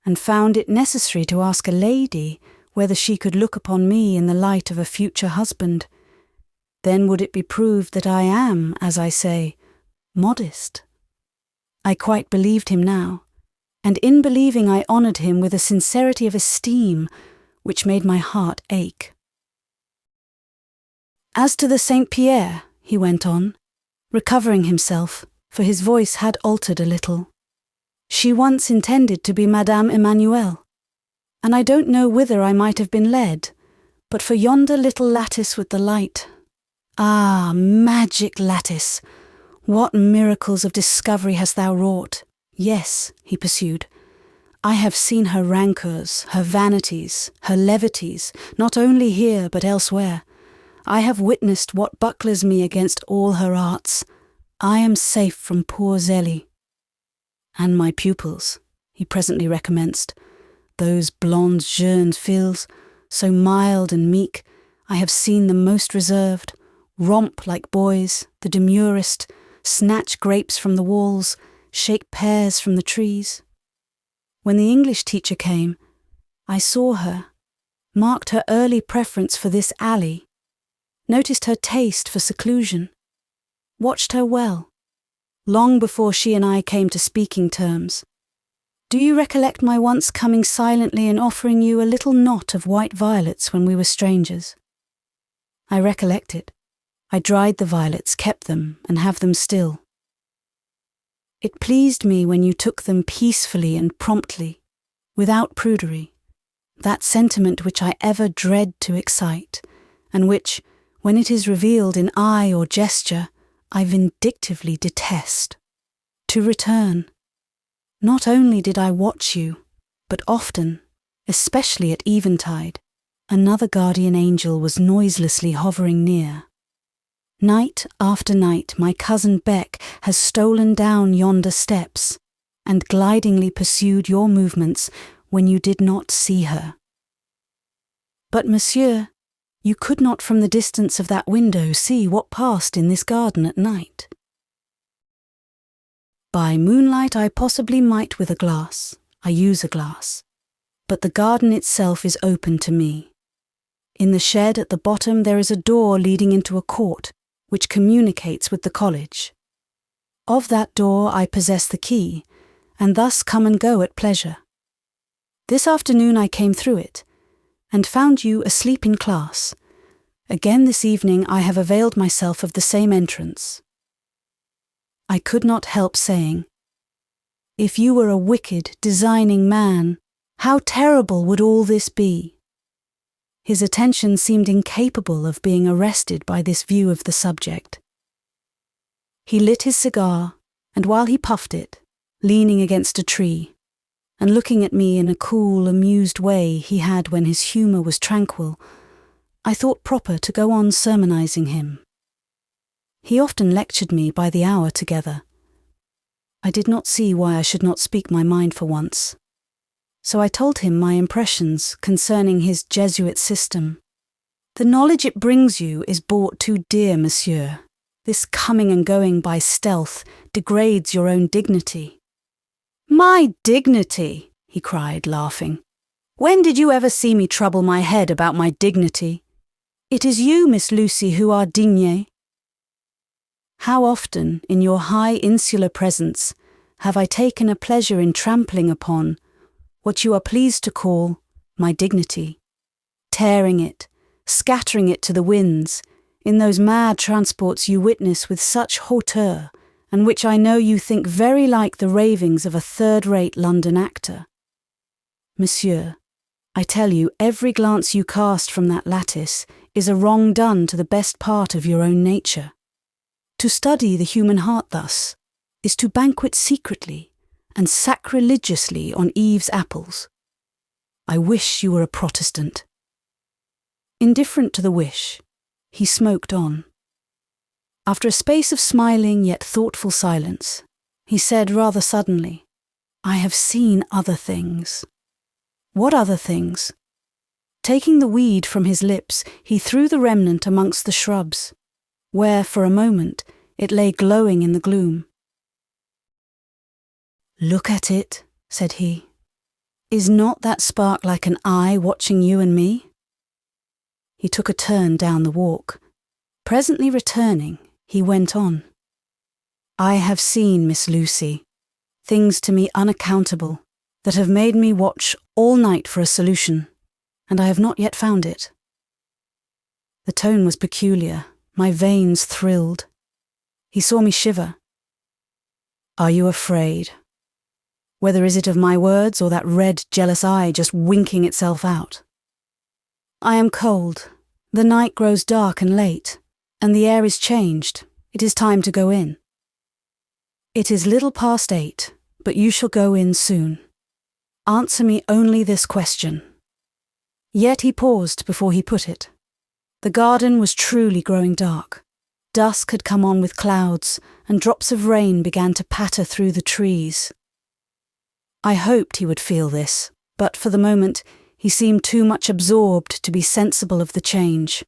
and found it necessary to ask a lady whether she could look upon me in the light of a future husband, then would it be proved that I am, as I say, modest. I quite believed him now, and in believing I honoured him with a sincerity of esteem which made my heart ache. As to the Saint Pierre, he went on, recovering himself, for his voice had altered a little. She once intended to be Madame Emmanuel, and I don't know whither I might have been led, but for yonder little lattice with the light. Ah, magic lattice! What miracles of discovery hast thou wrought? Yes, he pursued, I have seen her rancours, her vanities, her levities, not only here but elsewhere. I have witnessed what bucklers me against all her arts. I am safe from poor Zélie. And my pupils, he presently recommenced, those blonde jeunes filles, so mild and meek, I have seen them most reserved, romp like boys, the demurest, snatch grapes from the walls, shake pears from the trees. When the English teacher came, I saw her, marked her early preference for this alley, noticed her taste for seclusion, watched her well, long before she and I came to speaking terms. Do you recollect my once coming silently and offering you a little knot of white violets when we were strangers? I recollect it. I dried the violets, kept them, and have them still. It pleased me when you took them peacefully and promptly, without prudery, that sentiment which I ever dread to excite, and which, when it is revealed in eye or gesture, I vindictively detest. To return, not only did I watch you, but often, especially at eventide, another guardian angel was noiselessly hovering near. Night after night my cousin Beck has stolen down yonder steps, and glidingly pursued your movements when you did not see her. But, monsieur, you could not from the distance of that window see what passed in this garden at night. By moonlight I possibly might with a glass. I use a glass. But the garden itself is open to me. In the shed at the bottom there is a door leading into a court, which communicates with the college. Of that door I possess the key, and thus come and go at pleasure. This afternoon I came through it, and found you asleep in class. Again this evening I have availed myself of the same entrance. I could not help saying, if you were a wicked, designing man, how terrible would all this be? His attention seemed incapable of being arrested by this view of the subject. He lit his cigar, and while he puffed it, leaning against a tree, and looking at me in a cool, amused way he had when his humour was tranquil, I thought proper to go on sermonizing him. He often lectured me by the hour together. I did not see why I should not speak my mind for once. So I told him my impressions concerning his Jesuit system. The knowledge it brings you is bought too dear, monsieur. This coming and going by stealth degrades your own dignity. My dignity, he cried, laughing. When did you ever see me trouble my head about my dignity? It is you, Miss Lucy, who are digne. How often, in your high insular presence, have I taken a pleasure in trampling upon what you are pleased to call my dignity, tearing it, scattering it to the winds, in those mad transports you witness with such hauteur, and which I know you think very like the ravings of a third-rate London actor. Monsieur, I tell you, every glance you cast from that lattice is a wrong done to the best part of your own nature. To study the human heart thus is to banquet secretly and sacrilegiously on Eve's apples. I wish you were a Protestant. Indifferent to the wish, he smoked on. After a space of smiling yet thoughtful silence, he said rather suddenly, I have seen other things. What other things? Taking the weed from his lips, he threw the remnant amongst the shrubs, where for a moment it lay glowing in the gloom. Look at it, said he. Is not that spark like an eye watching you and me? He took a turn down the walk. Presently returning, he went on. I have seen, Miss Lucy, things to me unaccountable, that have made me watch all night for a solution, and I have not yet found it. The tone was peculiar, my veins thrilled. He saw me shiver. Are you afraid? Whether is it of my words or that red, jealous eye just winking itself out? I am cold. The night grows dark and late, and the air is changed. It is time to go in. It is little past 8, but you shall go in soon. Answer me only this question. Yet he paused before he put it. The garden was truly growing dark. Dusk had come on with clouds, and drops of rain began to patter through the trees. I hoped he would feel this, but for the moment he seemed too much absorbed to be sensible of the change.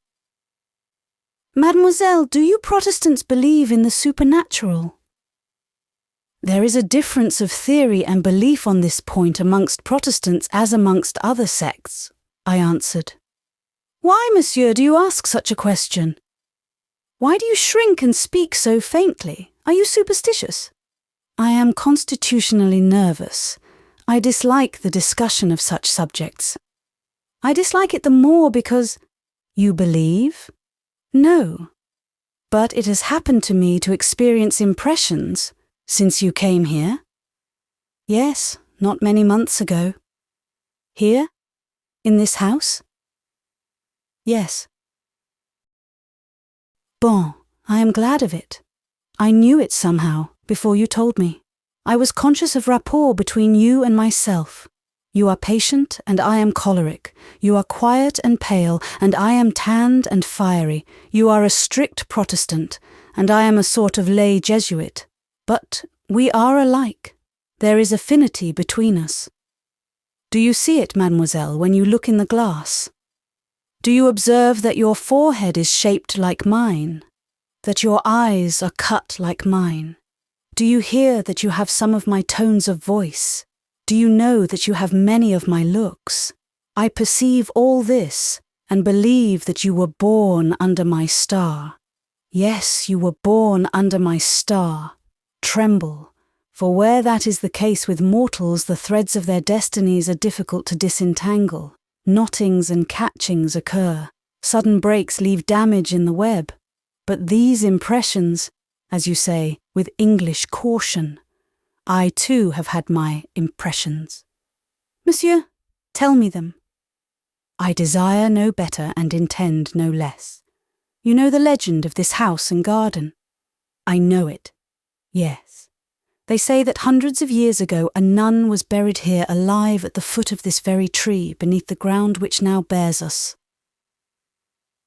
Mademoiselle, do you Protestants believe in the supernatural? There is a difference of theory and belief on this point amongst Protestants as amongst other sects, I answered. Why, monsieur, do you ask such a question? Why do you shrink and speak so faintly? Are you superstitious? I am constitutionally nervous. I dislike the discussion of such subjects. I dislike it the more because... You believe? No. But it has happened to me to experience impressions since you came here. Yes, not many months ago. Here? In this house? Yes. Bon, I am glad of it. I knew it somehow, before you told me. I was conscious of rapport between you and myself. You are patient, and I am choleric. You are quiet and pale, and I am tanned and fiery. You are a strict Protestant, and I am a sort of lay Jesuit. But we are alike. There is affinity between us. Do you see it, mademoiselle, when you look in the glass? Do you observe that your forehead is shaped like mine? That your eyes are cut like mine? Do you hear that you have some of my tones of voice? Do you know that you have many of my looks? I perceive all this, and believe that you were born under my star. Yes, you were born under my star. Tremble, for where that is the case with mortals, the threads of their destinies are difficult to disentangle. Knottings and catchings occur. Sudden breaks leave damage in the web. But these impressions, as you say, with English caution, I too have had my impressions. Monsieur, tell me them. I desire no better and intend no less. You know the legend of this house and garden? I know it. Yes. They say that hundreds of years ago a nun was buried here alive at the foot of this very tree beneath the ground which now bears us.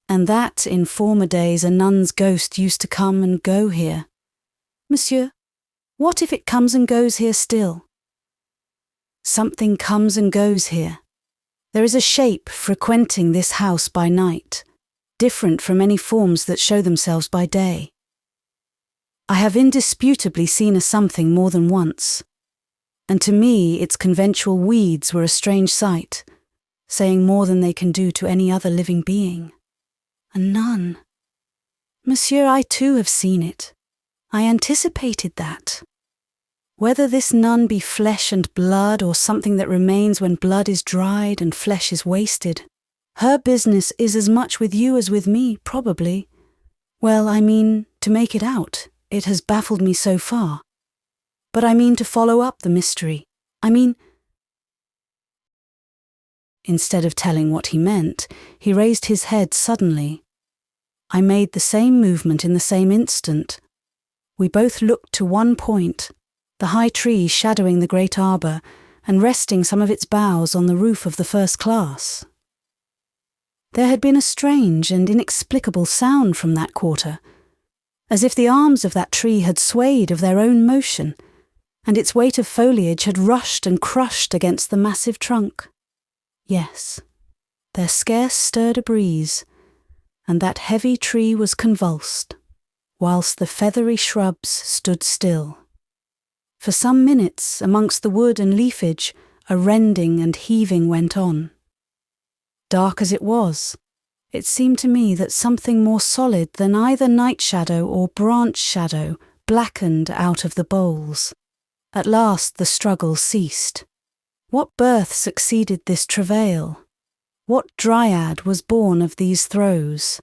And that in former days a nun's ghost used to come and go here. Monsieur, what if it comes and goes here still? Something comes and goes here. There is a shape frequenting this house by night, different from any forms that show themselves by day. I have indisputably seen a something more than once, and to me its conventual weeds were a strange sight, saying more than they can do to any other living being. A nun. Monsieur, I too have seen it. I anticipated that. Whether this nun be flesh and blood or something that remains when blood is dried and flesh is wasted, her business is as much with you as with me, probably. Well, I mean, to make it out. It has baffled me so far. But I mean to follow up the mystery. I mean... Instead of telling what he meant, he raised his head suddenly. I made the same movement in the same instant. We both looked to one point, the high tree shadowing the great arbour and resting some of its boughs on the roof of the first class. There had been a strange and inexplicable sound from that quarter, as if the arms of that tree had swayed of their own motion, and its weight of foliage had rushed and crushed against the massive trunk. Yes, there scarce stirred a breeze, and that heavy tree was convulsed, whilst the feathery shrubs stood still. For some minutes, amongst the wood and leafage, a rending and heaving went on. Dark as it was, it seemed to me that something more solid than either night shadow or branch shadow blackened out of the boles. At last the struggle ceased. What birth succeeded this travail? What dryad was born of these throes?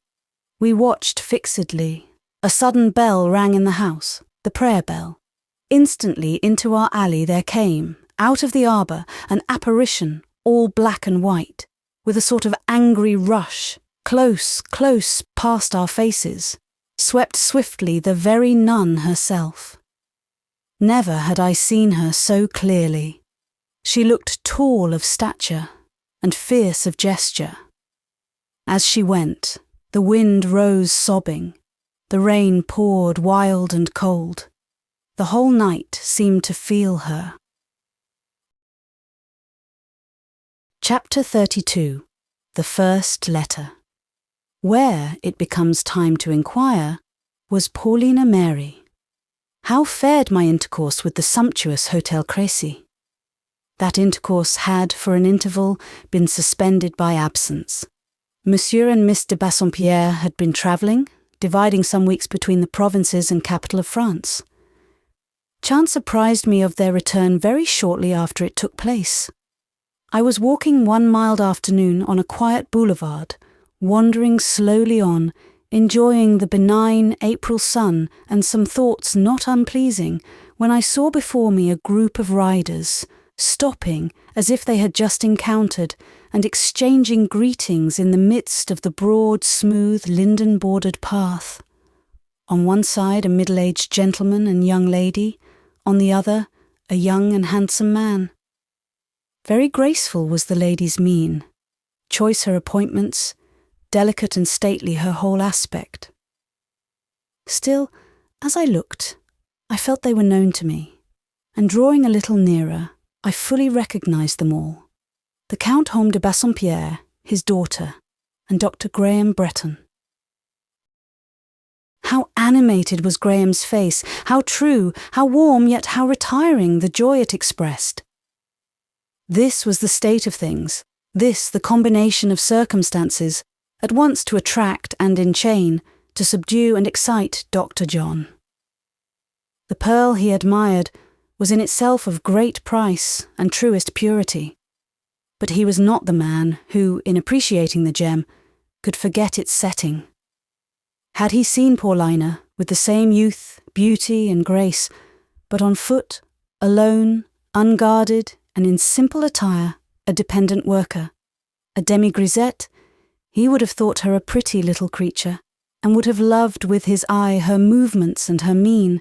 We watched fixedly. A sudden bell rang in the house, the prayer bell. Instantly into our alley there came, out of the arbour, an apparition, all black and white, with a sort of angry rush, close past our faces, swept swiftly the very nun herself. Never had I seen her so clearly. She looked tall of stature and fierce of gesture. As she went, the wind rose sobbing, the rain poured wild and cold. The whole night seemed to feel her. Chapter 32. The First Letter. Where, it becomes time to inquire, was Paulina Mary? How fared my intercourse with the sumptuous Hôtel Crécy? That intercourse had, for an interval, been suspended by absence. Monsieur and Miss de Bassompierre had been travelling, dividing some weeks between the provinces and capital of France. Chance apprised me of their return very shortly after it took place. I was walking one mild afternoon on a quiet boulevard, wandering slowly on, enjoying the benign April sun and some thoughts not unpleasing, when I saw before me a group of riders, stopping as if they had just encountered, and exchanging greetings in the midst of the broad, smooth, linden-bordered path. On one side a middle-aged gentleman and young lady, on the other a young and handsome man. Very graceful was the lady's mien, choice her appointments, delicate and stately her whole aspect. Still, as I looked, I felt they were known to me, and drawing a little nearer, I fully recognised them all. The Count Home de Bassompierre, his daughter, and Dr. Graham Bretton. How animated was Graham's face, how true, how warm, yet how retiring the joy it expressed. This was the state of things, this the combination of circumstances, at once to attract and enchain, to subdue and excite Dr. John. The pearl he admired was in itself of great price and truest purity, but he was not the man who, in appreciating the gem, could forget its setting. Had he seen Paulina, with the same youth, beauty and grace, but on foot, alone, unguarded, and in simple attire, a dependent worker, a demi-grisette, he would have thought her a pretty little creature, and would have loved with his eye her movements and her mien.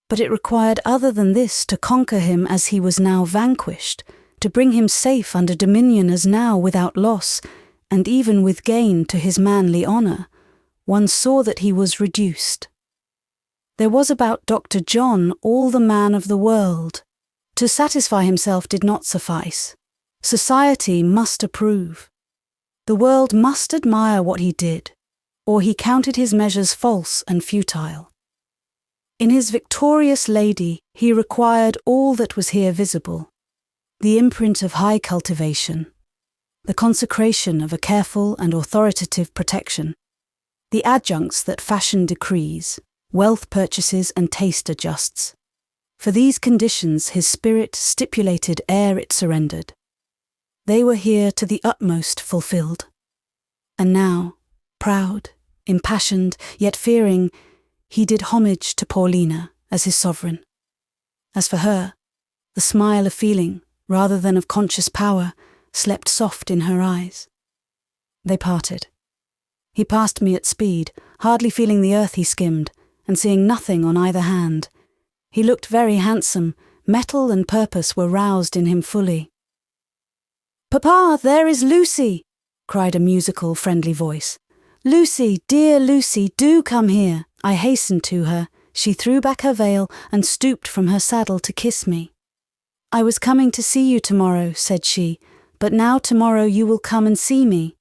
But it required other than this to conquer him as he was now vanquished, to bring him safe under dominion as now without loss, and even with gain to his manly honour. One saw that he was reduced. There was about Dr. John all the man of the world. To satisfy himself did not suffice. Society must approve. The world must admire what he did, or he counted his measures false and futile. In his victorious lady he required all that was here visible, the imprint of high cultivation, the consecration of a careful and authoritative protection, the adjuncts that fashion decrees, wealth purchases and taste adjusts. For these conditions his spirit stipulated ere it surrendered. They were here to the utmost fulfilled. And now, proud, impassioned, yet fearing, he did homage to Paulina as his sovereign. As for her, the smile of feeling, rather than of conscious power, slept soft in her eyes. They parted. He passed me at speed, hardly feeling the earth he skimmed, and seeing nothing on either hand. He looked very handsome, mettle and purpose were roused in him fully. "Papa, there is Lucy!" cried a musical, friendly voice. "Lucy, dear Lucy, do come here!" I hastened to her. She threw back her veil and stooped from her saddle to kiss me. "I was coming to see you tomorrow," said she, "but now tomorrow you will come and see me."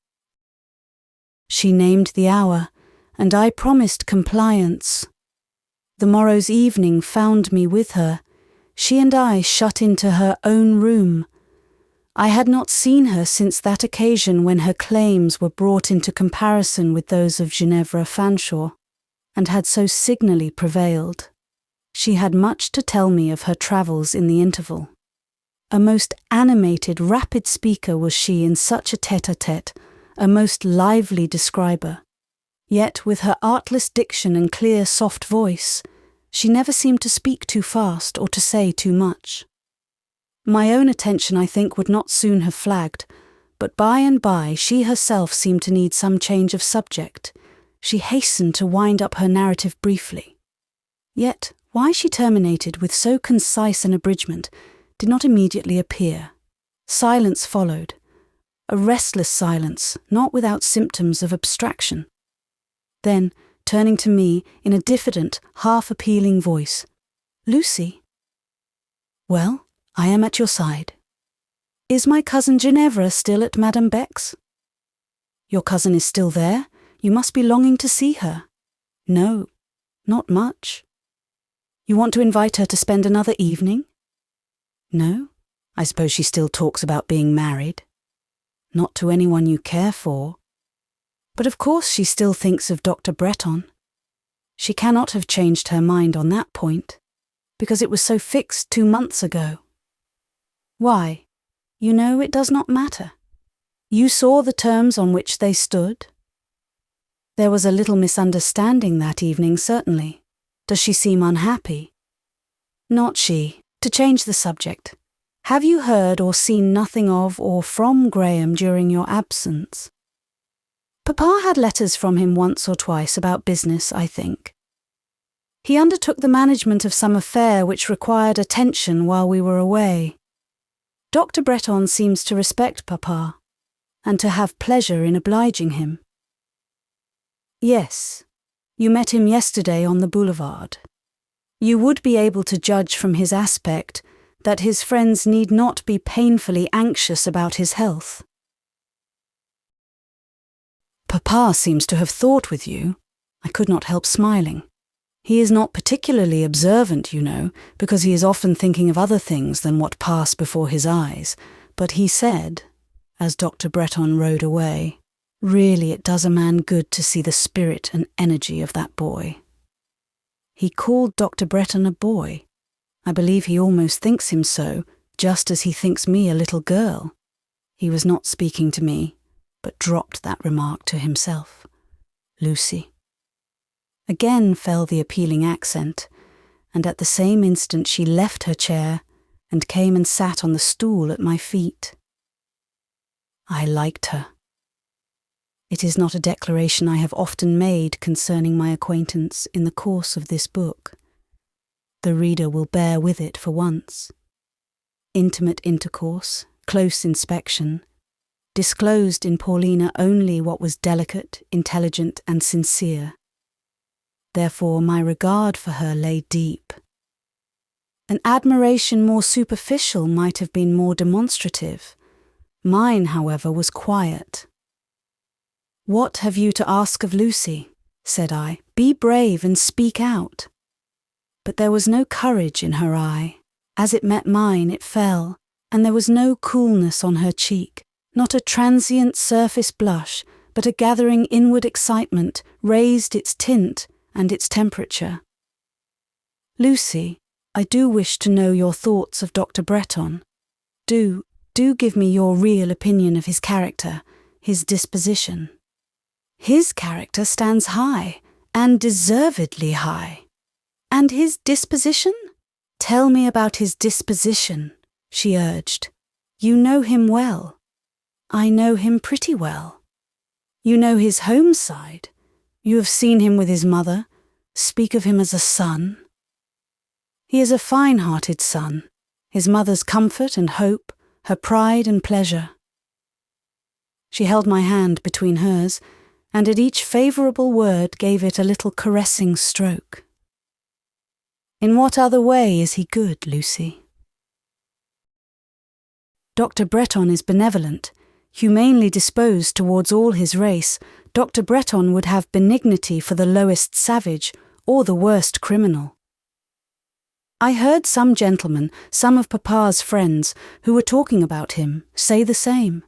She named the hour, and I promised compliance. The morrow's evening found me with her, she and I shut into her own room. I had not seen her since that occasion when her claims were brought into comparison with those of Ginevra Fanshawe, and had so signally prevailed. She had much to tell me of her travels in the interval. A most animated, rapid speaker was she in such a tête-à-tête, a most lively describer. Yet with her artless diction and clear, soft voice, she never seemed to speak too fast or to say too much. My own attention, I think, would not soon have flagged, but by and by she herself seemed to need some change of subject. She hastened to wind up her narrative briefly. Yet why she terminated with so concise an abridgment did not immediately appear. Silence followed, a restless silence, not without symptoms of abstraction. Then, turning to me in a diffident, half-appealing voice, "Lucy?" "Well, I am at your side." "Is my cousin Ginevra still at Madame Beck's?" "Your cousin is still there? You must be longing to see her." "No, not much." "You want to invite her to spend another evening?" "No. I suppose she still talks about being married." "Not to anyone you care for." "But of course she still thinks of Dr. Bretton." "She cannot have changed her mind on that point, because it was so fixed 2 months ago." "Why? You know it does not matter. You saw the terms on which they stood." "There was a little misunderstanding that evening, certainly. Does she seem unhappy?" "Not she. To change the subject, have you heard or seen nothing of or from Graham during your absence?" "Papa had letters from him once or twice about business, I think. He undertook the management of some affair which required attention while we were away. Dr. Bretton seems to respect Papa, and to have pleasure in obliging him." "Yes, you met him yesterday on the boulevard. You would be able to judge from his aspect that his friends need not be painfully anxious about his health." "Papa seems to have thought with you." I could not help smiling. "He is not particularly observant, you know, because he is often thinking of other things than what pass before his eyes. But he said, as Dr. Bretton rode away, 'Really it does a man good to see the spirit and energy of that boy.' He called Dr. Bretton a boy. I believe he almost thinks him so, just as he thinks me a little girl." He was not speaking to me, but dropped that remark to himself. "Lucy." Again fell the appealing accent, and at the same instant she left her chair and came and sat on the stool at my feet. I liked her. It is not a declaration I have often made concerning my acquaintance in the course of this book. The reader will bear with it for once. Intimate intercourse, close inspection, disclosed in Paulina only what was delicate, intelligent, and sincere. Therefore my regard for her lay deep. An admiration more superficial might have been more demonstrative. Mine, however, was quiet. "What have you to ask of Lucy?" said I. "Be brave and speak out." But there was no courage in her eye. As it met mine, it fell, and there was no coolness on her cheek. Not a transient surface blush, but a gathering inward excitement raised its tint and its temperature. "Lucy, I do wish to know your thoughts of Dr. Bretton. Do give me your real opinion of his character, his disposition." "His character stands high, and deservedly high." "And his disposition?" "Tell me about his disposition," she urged. "You know him well." "I know him pretty well." "You know his home side. You have seen him with his mother. Speak of him as a son." "He is a fine-hearted son, his mother's comfort and hope, her pride and pleasure." She held my hand between hers, and at each favourable word gave it a little caressing stroke. "In what other way is he good, Lucy?" "Dr. Bretton is benevolent, humanely disposed towards all his race. Dr. Bretton would have benignity for the lowest savage or the worst criminal. I heard some gentlemen, some of Papa's friends, who were talking about him, say the same.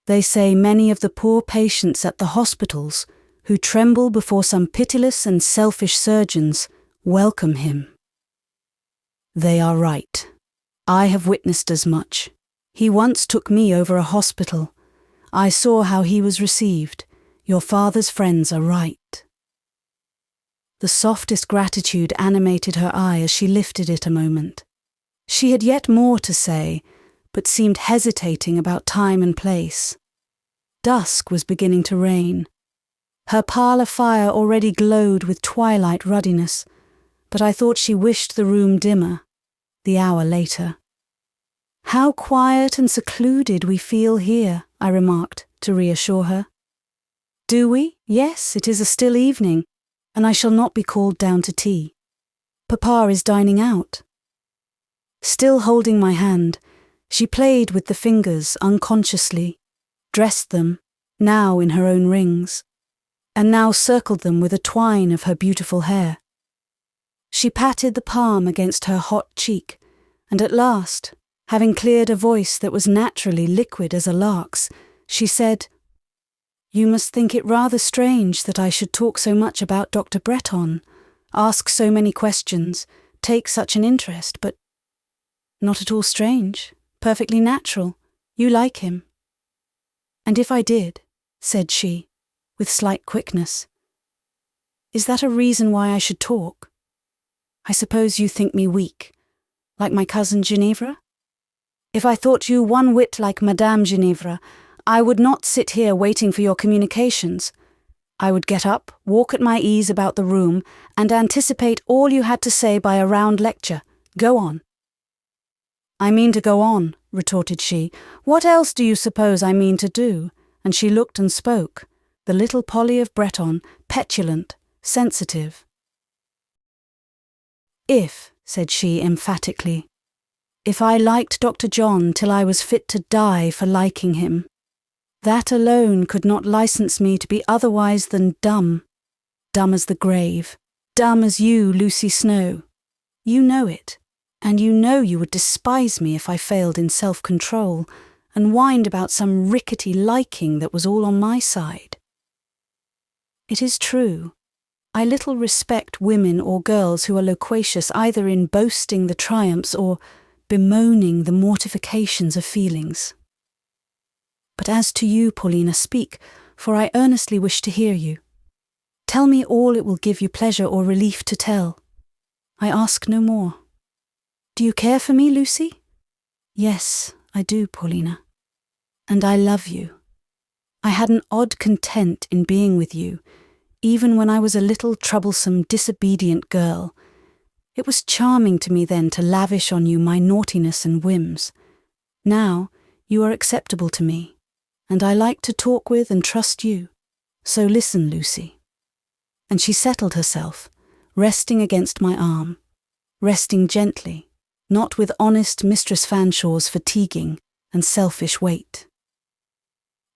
They say many of the poor patients at the hospitals, who tremble before some pitiless and selfish surgeons, welcome him. They are right. I have witnessed as much. He once took me over a hospital. I saw how he was received. Your father's friends are right." The softest gratitude animated her eye as she lifted it a moment. She had yet more to say, but seemed hesitating about time and place. Dusk was beginning to reign. Her parlour fire already glowed with twilight ruddiness, but I thought she wished the room dimmer, the hour later. "How quiet and secluded we feel here," I remarked, to reassure her. "Do we? Yes, it is a still evening, and I shall not be called down to tea. Papa is dining out." Still holding my hand, she played with the fingers unconsciously, dressed them, now in her own rings, and now circled them with a twine of her beautiful hair. She patted the palm against her hot cheek, and at last, having cleared a voice that was naturally liquid as a lark's, she said, "You must think it rather strange that I should talk so much about Dr. Bretton, ask so many questions, take such an interest, but not at all strange, perfectly natural. You like him." "And if I did," said she, with slight quickness, "is that a reason why I should talk? I suppose you think me weak, like my cousin Ginevra? If I thought you one whit like Madame Ginevra, I would not sit here waiting for your communications. I would get up, walk at my ease about the room, and anticipate all you had to say by a round lecture. Go on." "I mean to go on," retorted she. "What else do you suppose I mean to do?" And she looked and spoke, the little Polly of Bretton, petulant, sensitive. "If," said she emphatically, "if I liked Dr. John till I was fit to die for liking him, that alone could not license me to be otherwise than dumb as the grave, dumb as you, Lucy Snowe. You know it, and you know you would despise me if I failed in self-control and whined about some rickety liking that was all on my side. It is true, I little respect women or girls who are loquacious either in boasting the triumphs or bemoaning the mortifications of feelings. But as to you, Paulina, speak, for I earnestly wish to hear you. Tell me all it will give you pleasure or relief to tell. I ask no more. Do you care for me, Lucy?" "Yes, I do, Paulina. And I love you. I had an odd content in being with you, even when I was a little troublesome, disobedient girl. It was charming to me then to lavish on you my naughtiness and whims. Now you are acceptable to me, and I like to talk with and trust you. So listen, Lucy." And she settled herself, resting against my arm, resting gently, not with honest Mistress Fanshaw's fatiguing and selfish weight.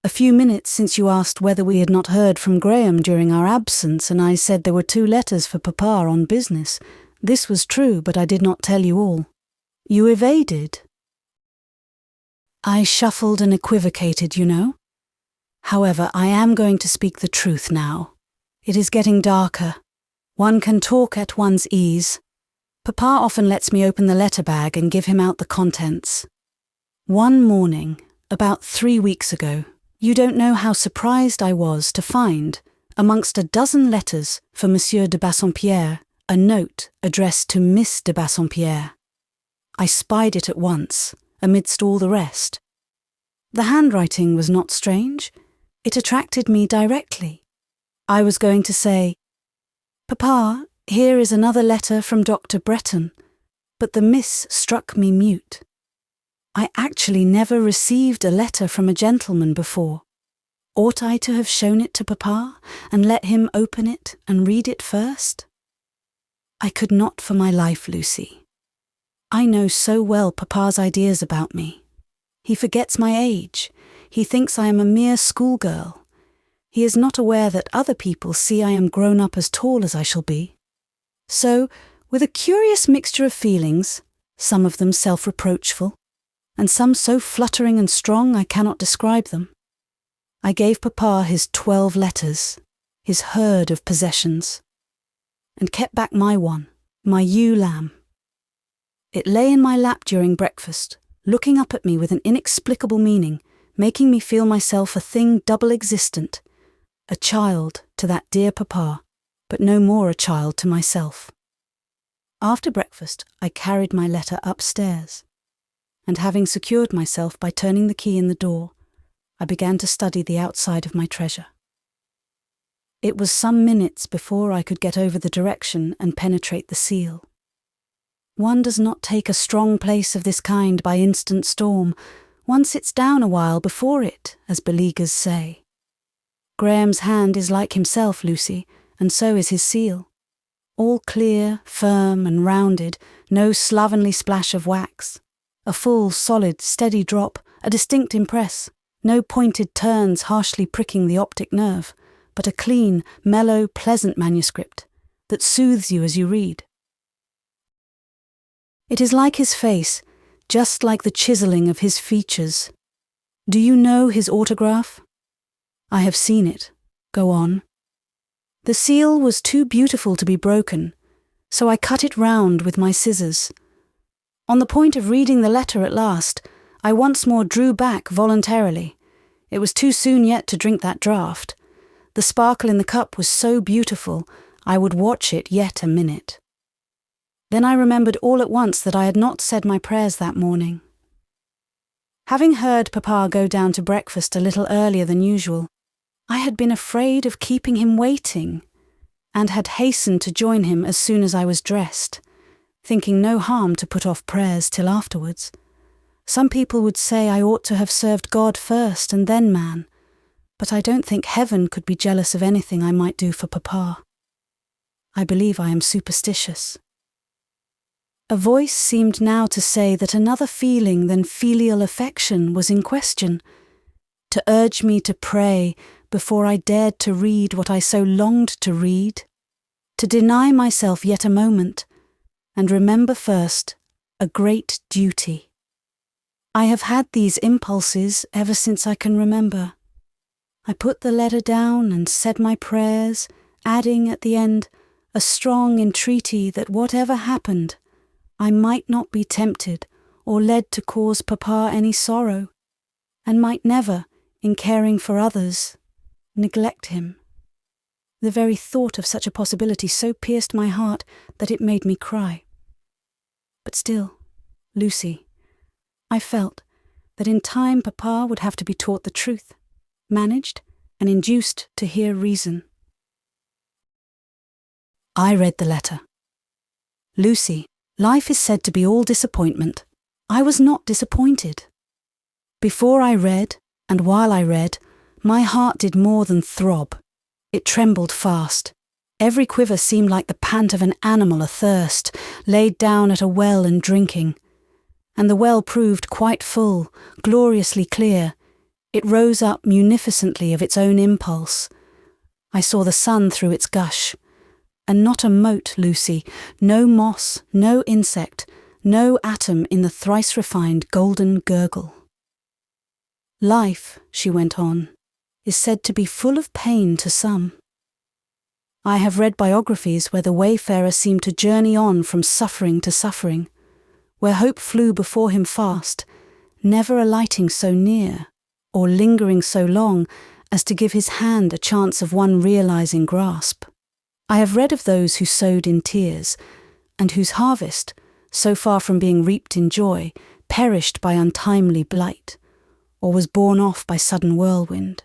"A few minutes since you asked whether we had not heard from Graham during our absence, and I said there were 2 letters for Papa on business. This was true, but I did not tell you all. You evaded." I shuffled and equivocated, you know. However, I am going to speak the truth now. It is getting darker. One can talk at one's ease. Papa often lets me open the letter bag and give him out the contents. One morning, about 3 weeks ago, you don't know how surprised I was to find, amongst a dozen letters for Monsieur de Bassompierre, a note addressed to Miss de Bassompierre. I spied it at once, amidst all the rest. The handwriting was not strange. It attracted me directly. I was going to say, "Papa, here is another letter from Dr. Bretton," but the miss struck me mute. I actually never received a letter from a gentleman before. Ought I to have shown it to Papa and let him open it and read it first? I could not for my life, Lucy. I know so well Papa's ideas about me. He forgets my age. He thinks I am a mere schoolgirl. He is not aware that other people see I am grown up as tall as I shall be. So, with a curious mixture of feelings, some of them self-reproachful, and some so fluttering and strong I cannot describe them, I gave Papa his 12 letters, his herd of possessions, and kept back my one, my ewe lamb. It lay in my lap during breakfast, looking up at me with an inexplicable meaning, making me feel myself a thing double existent, a child to that dear Papa, but no more a child to myself. After breakfast, I carried my letter upstairs, and having secured myself by turning the key in the door, I began to study the outside of my treasure. It was some minutes before I could get over the direction and penetrate the seal. One does not take a strong place of this kind by instant storm. One sits down a while before it, as beleaguers say. Graham's hand is like himself, Lucy, and so is his seal. All clear, firm and rounded, no slovenly splash of wax. A full, solid, steady drop, a distinct impress, no pointed turns harshly pricking the optic nerve, but a clean, mellow, pleasant manuscript that soothes you as you read. It is like his face, just like the chiselling of his features. Do you know his autograph? I have seen it. Go on. The seal was too beautiful to be broken, so I cut it round with my scissors. On the point of reading the letter at last, I once more drew back voluntarily. It was too soon yet to drink that draught. The sparkle in the cup was so beautiful, I would watch it yet a minute. Then I remembered all at once that I had not said my prayers that morning. Having heard Papa go down to breakfast a little earlier than usual, I had been afraid of keeping him waiting, and had hastened to join him as soon as I was dressed, thinking no harm to put off prayers till afterwards. Some people would say I ought to have served God first and then man, but I don't think heaven could be jealous of anything I might do for Papa. I believe I am superstitious. A voice seemed now to say that another feeling than filial affection was in question, to urge me to pray before I dared to read what I so longed to read, to deny myself yet a moment, and remember first a great duty. I have had these impulses ever since I can remember. I put the letter down and said my prayers, adding at the end a strong entreaty that whatever happened, I might not be tempted or led to cause Papa any sorrow, and might never, in caring for others, neglect him. The very thought of such a possibility so pierced my heart that it made me cry. But still, Lucy, I felt that in time Papa would have to be taught the truth, managed and induced to hear reason. I read the letter. Lucy, life is said to be all disappointment. I was not disappointed. Before I read, and while I read, my heart did more than throb. It trembled fast. Every quiver seemed like the pant of an animal athirst, laid down at a well and drinking. And the well proved quite full, gloriously clear. It rose up munificently of its own impulse. I saw the sun through its gush. And not a mote, Lucy, no moss, no insect, no atom in the thrice-refined golden gurgle. Life, she went on, is said to be full of pain to some. I have read biographies where the wayfarer seemed to journey on from suffering to suffering, where hope flew before him fast, never alighting so near, or lingering so long as to give his hand a chance of one realizing grasp. I have read of those who sowed in tears, and whose harvest, so far from being reaped in joy, perished by untimely blight, or was borne off by sudden whirlwind.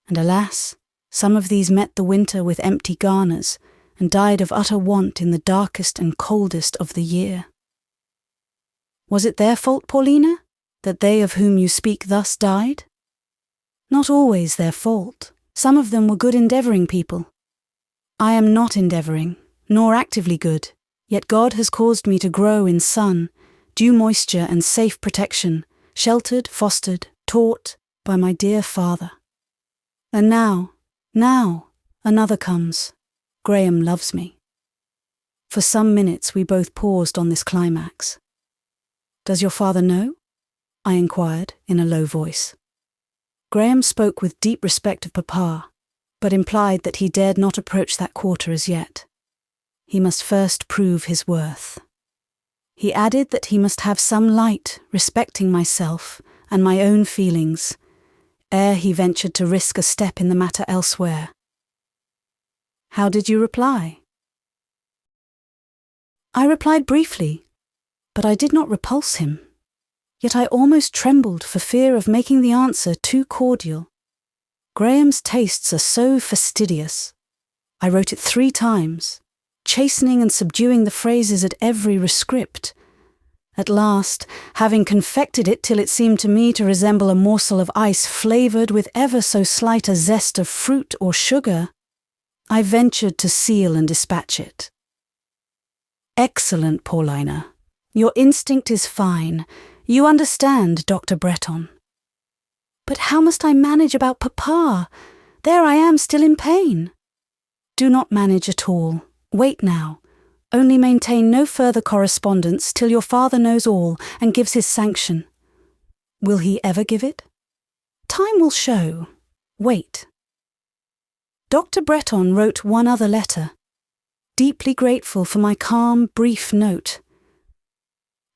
And alas, some of these met the winter with empty garners, and died of utter want in the darkest and coldest of the year. Was it their fault, Paulina, that they of whom you speak thus died? Not always their fault. Some of them were good endeavouring people. I am not endeavouring, nor actively good, yet God has caused me to grow in sun, due moisture and safe protection, sheltered, fostered, taught by my dear father. And now, another comes. Graham loves me. For some minutes we both paused on this climax. Does your father know? I inquired in a low voice. Graham spoke with deep respect of Papa, but implied that he dared not approach that quarter as yet. He must first prove his worth. He added that he must have some light respecting myself and my own feelings, ere he ventured to risk a step in the matter elsewhere. How did you reply? I replied briefly, but I did not repulse him. Yet I almost trembled for fear of making the answer too cordial. Graham's tastes are so fastidious. I wrote it 3 times, chastening and subduing the phrases at every rescript. At last, having confected it till it seemed to me to resemble a morsel of ice flavoured with ever so slight a zest of fruit or sugar, I ventured to seal and dispatch it. Excellent, Paulina. Your instinct is fine. You understand, Dr. Bretton. But how must I manage about Papa? There I am still in pain. Do not manage at all. Wait now. Only maintain no further correspondence till your father knows all and gives his sanction. Will he ever give it? Time will show. Wait. Dr. Bretton wrote one other letter, deeply grateful for my calm, brief note.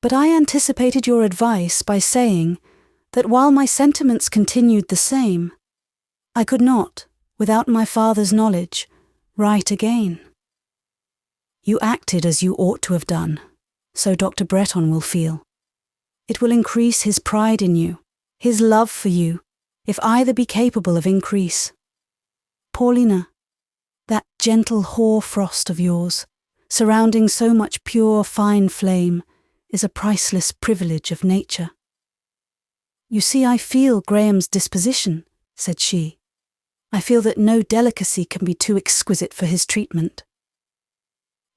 But I anticipated your advice by saying that while my sentiments continued the same, I could not, without my father's knowledge, write again. You acted as you ought to have done, so Dr. Bretton will feel. It will increase his pride in you, his love for you, if either be capable of increase. Paulina, that gentle hoar frost of yours, surrounding so much pure, fine flame, is a priceless privilege of nature. You see, I feel Graham's disposition, said she. I feel that no delicacy can be too exquisite for his treatment.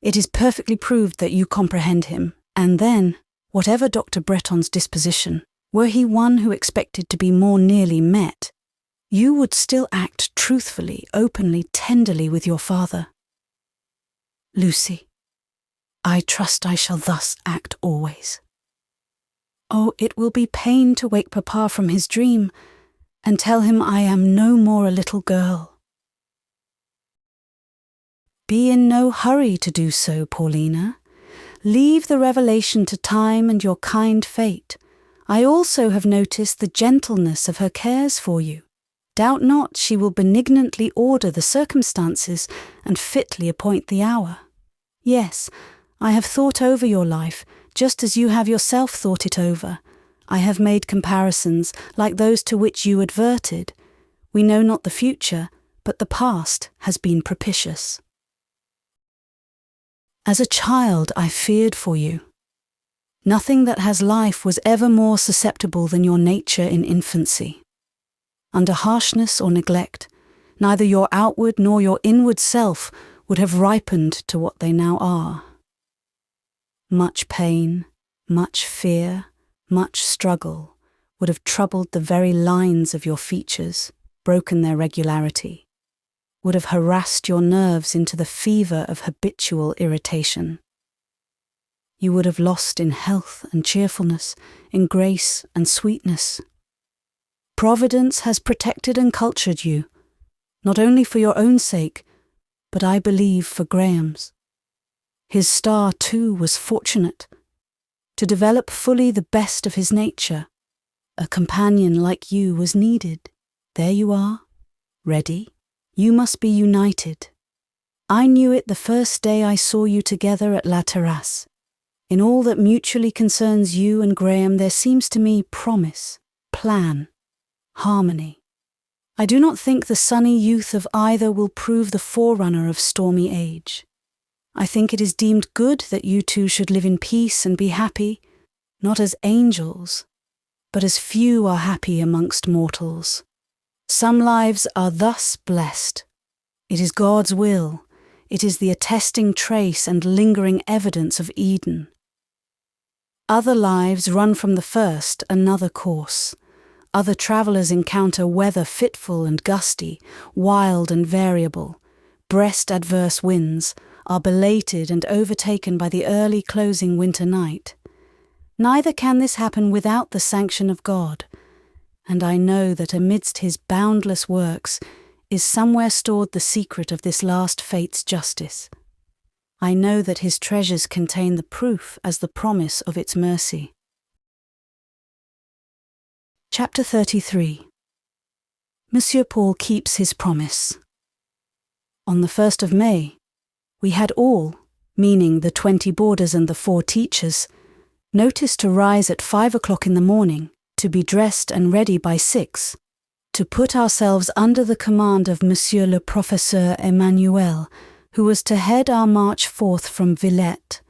It is perfectly proved that you comprehend him, and then, whatever Dr. Bretton's disposition, were he one who expected to be more nearly met, you would still act truthfully, openly, tenderly with your father. Lucy, I trust I shall thus act always. Oh, it will be pain to wake Papa from his dream and tell him I am no more a little girl. Be in no hurry to do so, Paulina. Leave the revelation to time and your kind fate. I also have noticed the gentleness of her cares for you. Doubt not she will benignantly order the circumstances and fitly appoint the hour. Yes, I have thought over your life, just as you have yourself thought it over. I have made comparisons like those to which you adverted. We know not the future, but the past has been propitious. As a child, I feared for you. Nothing that has life was ever more susceptible than your nature in infancy. Under harshness or neglect, neither your outward nor your inward self would have ripened to what they now are. Much pain, much fear, much struggle would have troubled the very lines of your features, broken their regularity, would have harassed your nerves into the fever of habitual irritation. You would have lost in health and cheerfulness, in grace and sweetness. Providence has protected and cultured you, not only for your own sake, but I believe for Graham's. His star, too, was fortunate. To develop fully the best of his nature, a companion like you was needed. There you are, ready. You must be united. I knew it the first day I saw you together at La Terrasse. In all that mutually concerns you and Graham there seems to me promise, plan, harmony. I do not think the sunny youth of either will prove the forerunner of stormy age. I think it is deemed good that you two should live in peace and be happy, not as angels, but as few are happy amongst mortals. Some lives are thus blessed. It is God's will. It is the attesting trace and lingering evidence of Eden. Other lives run from the first another course. Other travellers encounter weather fitful and gusty, wild and variable, breast adverse winds, are belated and overtaken by the early closing winter night. Neither can this happen without the sanction of God, and I know that amidst his boundless works is somewhere stored the secret of this last fate's justice. I know that his treasures contain the proof as the promise of its mercy. Chapter 33. Monsieur Paul keeps his promise. On the 1st of May, we had all, meaning the 20 boarders and the 4 teachers, notice to rise at 5 o'clock in the morning, to be dressed and ready by 6, to put ourselves under the command of Monsieur le Professeur Emmanuel, who was to head our march forth from Villette.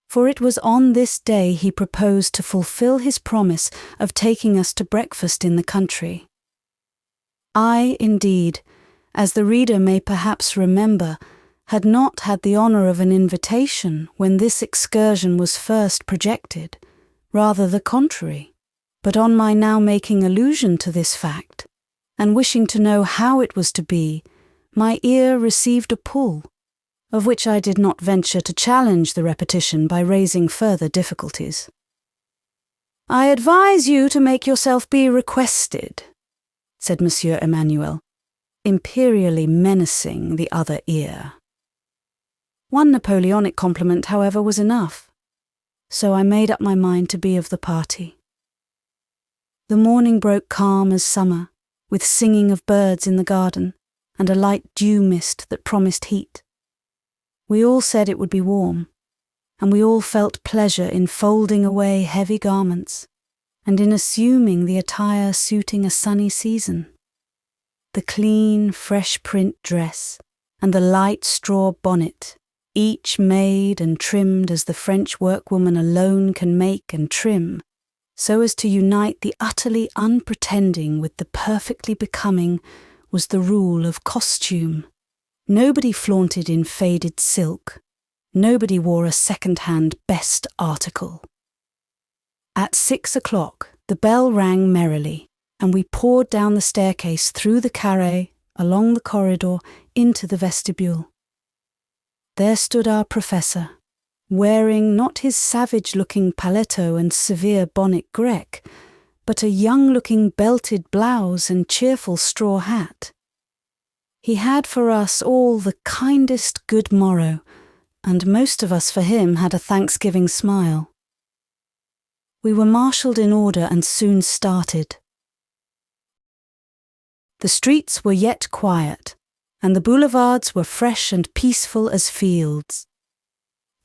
For it was on this day he proposed to fulfill his promise of taking us to breakfast in the country. I, indeed, as the reader may perhaps remember, had not had the honour of an invitation when this excursion was first projected, rather the contrary. But on my now making allusion to this fact, and wishing to know how it was to be, my ear received a pull, of which I did not venture to challenge the repetition by raising further difficulties. "I advise you to make yourself be requested," said Monsieur Emmanuel, imperially menacing the other ear. One Napoleonic compliment, however, was enough, so I made up my mind to be of the party. The morning broke calm as summer, with singing of birds in the garden, and a light dew mist that promised heat. We all said it would be warm, and we all felt pleasure in folding away heavy garments, and in assuming the attire suiting a sunny season. The clean, fresh print dress, and the light straw bonnet, each made and trimmed as the French workwoman alone can make and trim, so as to unite the utterly unpretending with the perfectly becoming, was the rule of costume. Nobody flaunted in faded silk. Nobody wore a second-hand best article. At 6 o'clock, the bell rang merrily, and we poured down the staircase through the carré, along the corridor, into the vestibule. There stood our professor, wearing not his savage-looking paletto and severe bonnet grec, but a young-looking belted blouse and cheerful straw hat. He had for us all the kindest good morrow, and most of us for him had a thanksgiving smile. We were marshalled in order and soon started. The streets were yet quiet, and the boulevards were fresh and peaceful as fields.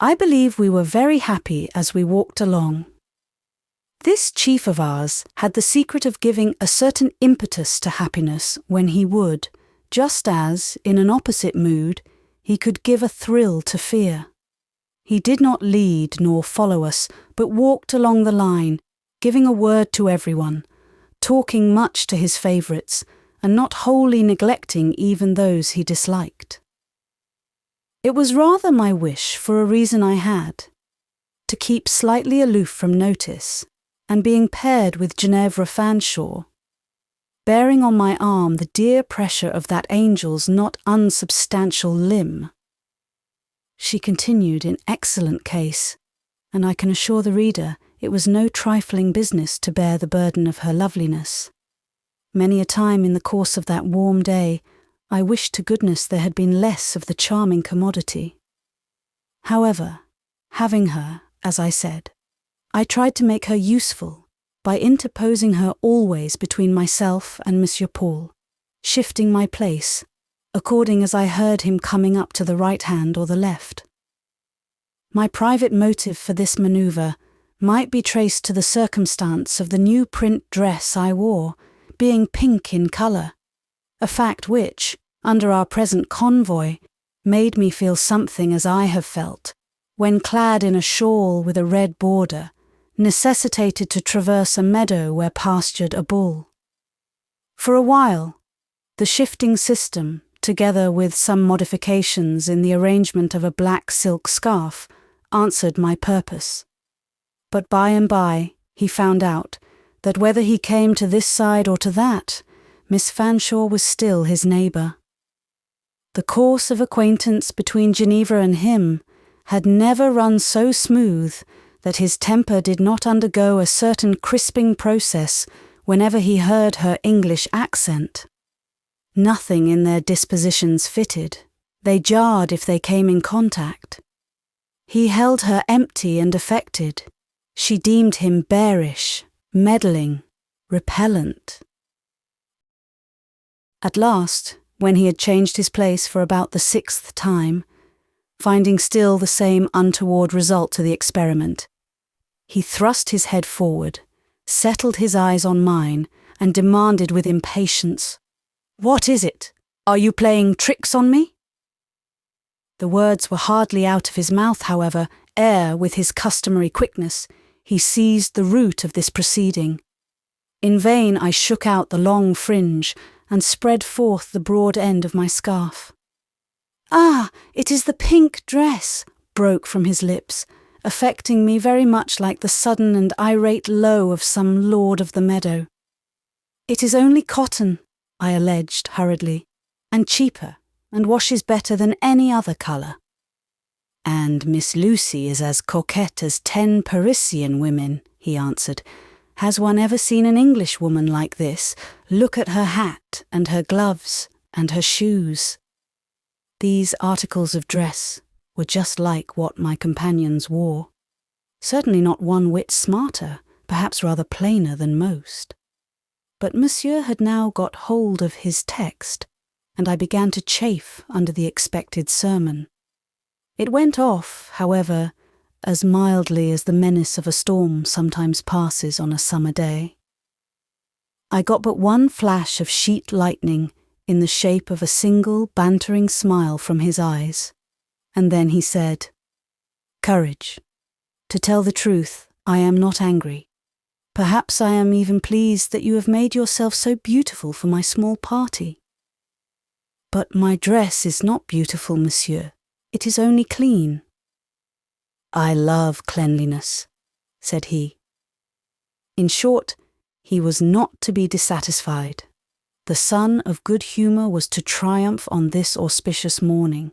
I believe we were very happy as we walked along. This chief of ours had the secret of giving a certain impetus to happiness when he would, just as, in an opposite mood, he could give a thrill to fear. He did not lead nor follow us, but walked along the line, giving a word to everyone, talking much to his favourites, and not wholly neglecting even those he disliked. It was rather my wish, for a reason I had, to keep slightly aloof from notice, and being paired with Ginevra Fanshawe, bearing on my arm the dear pressure of that angel's not unsubstantial limb. She continued in excellent case, and I can assure the reader it was no trifling business to bear the burden of her loveliness. Many a time in the course of that warm day, I wished to goodness there had been less of the charming commodity. However, having her, as I said, I tried to make her useful by interposing her always between myself and Monsieur Paul, shifting my place, according as I heard him coming up to the right hand or the left. My private motive for this manoeuvre might be traced to the circumstance of the new print dress I wore, being pink in colour, a fact which, under our present convoy, made me feel something as I have felt, when clad in a shawl with a red border, necessitated to traverse a meadow where pastured a bull. For a while, the shifting system, together with some modifications in the arrangement of a black silk scarf, answered my purpose. But by and by he found out that whether he came to this side or to that, Miss Fanshawe was still his neighbour. The course of acquaintance between Geneva and him had never run so smooth that his temper did not undergo a certain crisping process whenever he heard her English accent. Nothing in their dispositions fitted. They jarred if they came in contact. He held her empty and affected. She deemed him bearish, meddling, repellent. At last, when he had changed his place for about the 6th time, finding still the same untoward result to the experiment, he thrust his head forward, settled his eyes on mine, and demanded with impatience, "What is it? Are you playing tricks on me?" The words were hardly out of his mouth, however, ere, with his customary quickness, he seized the root of this proceeding. In vain I shook out the long fringe and spread forth the broad end of my scarf. "Ah, it is the pink dress," broke from his lips, affecting me very much like the sudden and irate low of some lord of the meadow. "It is only cotton," I alleged hurriedly, "and cheaper, and washes better than any other colour." "And Miss Lucy is as coquette as 10 Parisian women," he answered. "Has one ever seen an Englishwoman like this? Look at her hat, and her gloves, and her shoes." These articles of dress were just like what my companions wore. Certainly not one whit smarter, perhaps rather plainer than most. But Monsieur had now got hold of his text, and I began to chafe under the expected sermon. It went off, however, as mildly as the menace of a storm sometimes passes on a summer day. I got but one flash of sheet lightning in the shape of a single bantering smile from his eyes, and then he said, "Courage. To tell the truth, I am not angry. Perhaps I am even pleased that you have made yourself so beautiful for my small party." "But my dress is not beautiful, monsieur. It is only clean." "I love cleanliness," said he. In short, he was not to be dissatisfied. The sun of good humour was to triumph on this auspicious morning.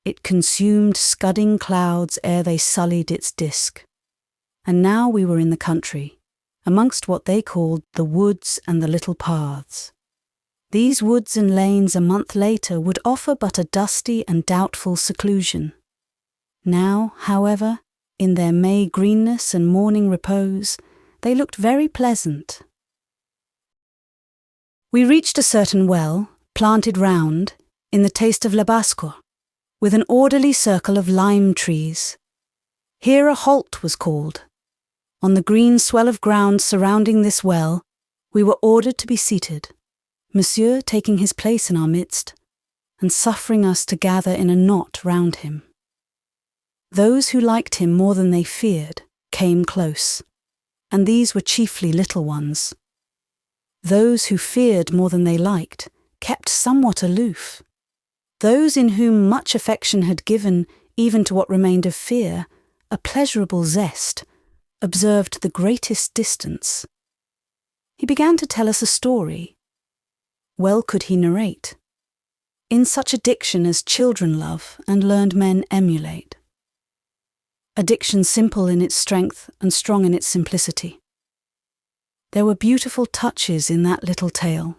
It consumed scudding clouds ere they sullied its disk. And now we were in the country, amongst what they called the woods and the little paths. These woods and lanes a month later would offer but a dusty and doubtful seclusion. Now, however, in their May greenness and morning repose, they looked very pleasant. We reached a certain well, planted round, in the taste of Labasco, with an orderly circle of lime trees. Here a halt was called. On the green swell of ground surrounding this well, we were ordered to be seated, Monsieur taking his place in our midst, and suffering us to gather in a knot round him. Those who liked him more than they feared came close, and these were chiefly little ones. Those who feared more than they liked kept somewhat aloof. Those in whom much affection had given, even to what remained of fear, a pleasurable zest, observed the greatest distance. He began to tell us a story. Well could he narrate, in such a diction as children love and learned men emulate. A diction simple in its strength and strong in its simplicity. There were beautiful touches in that little tale.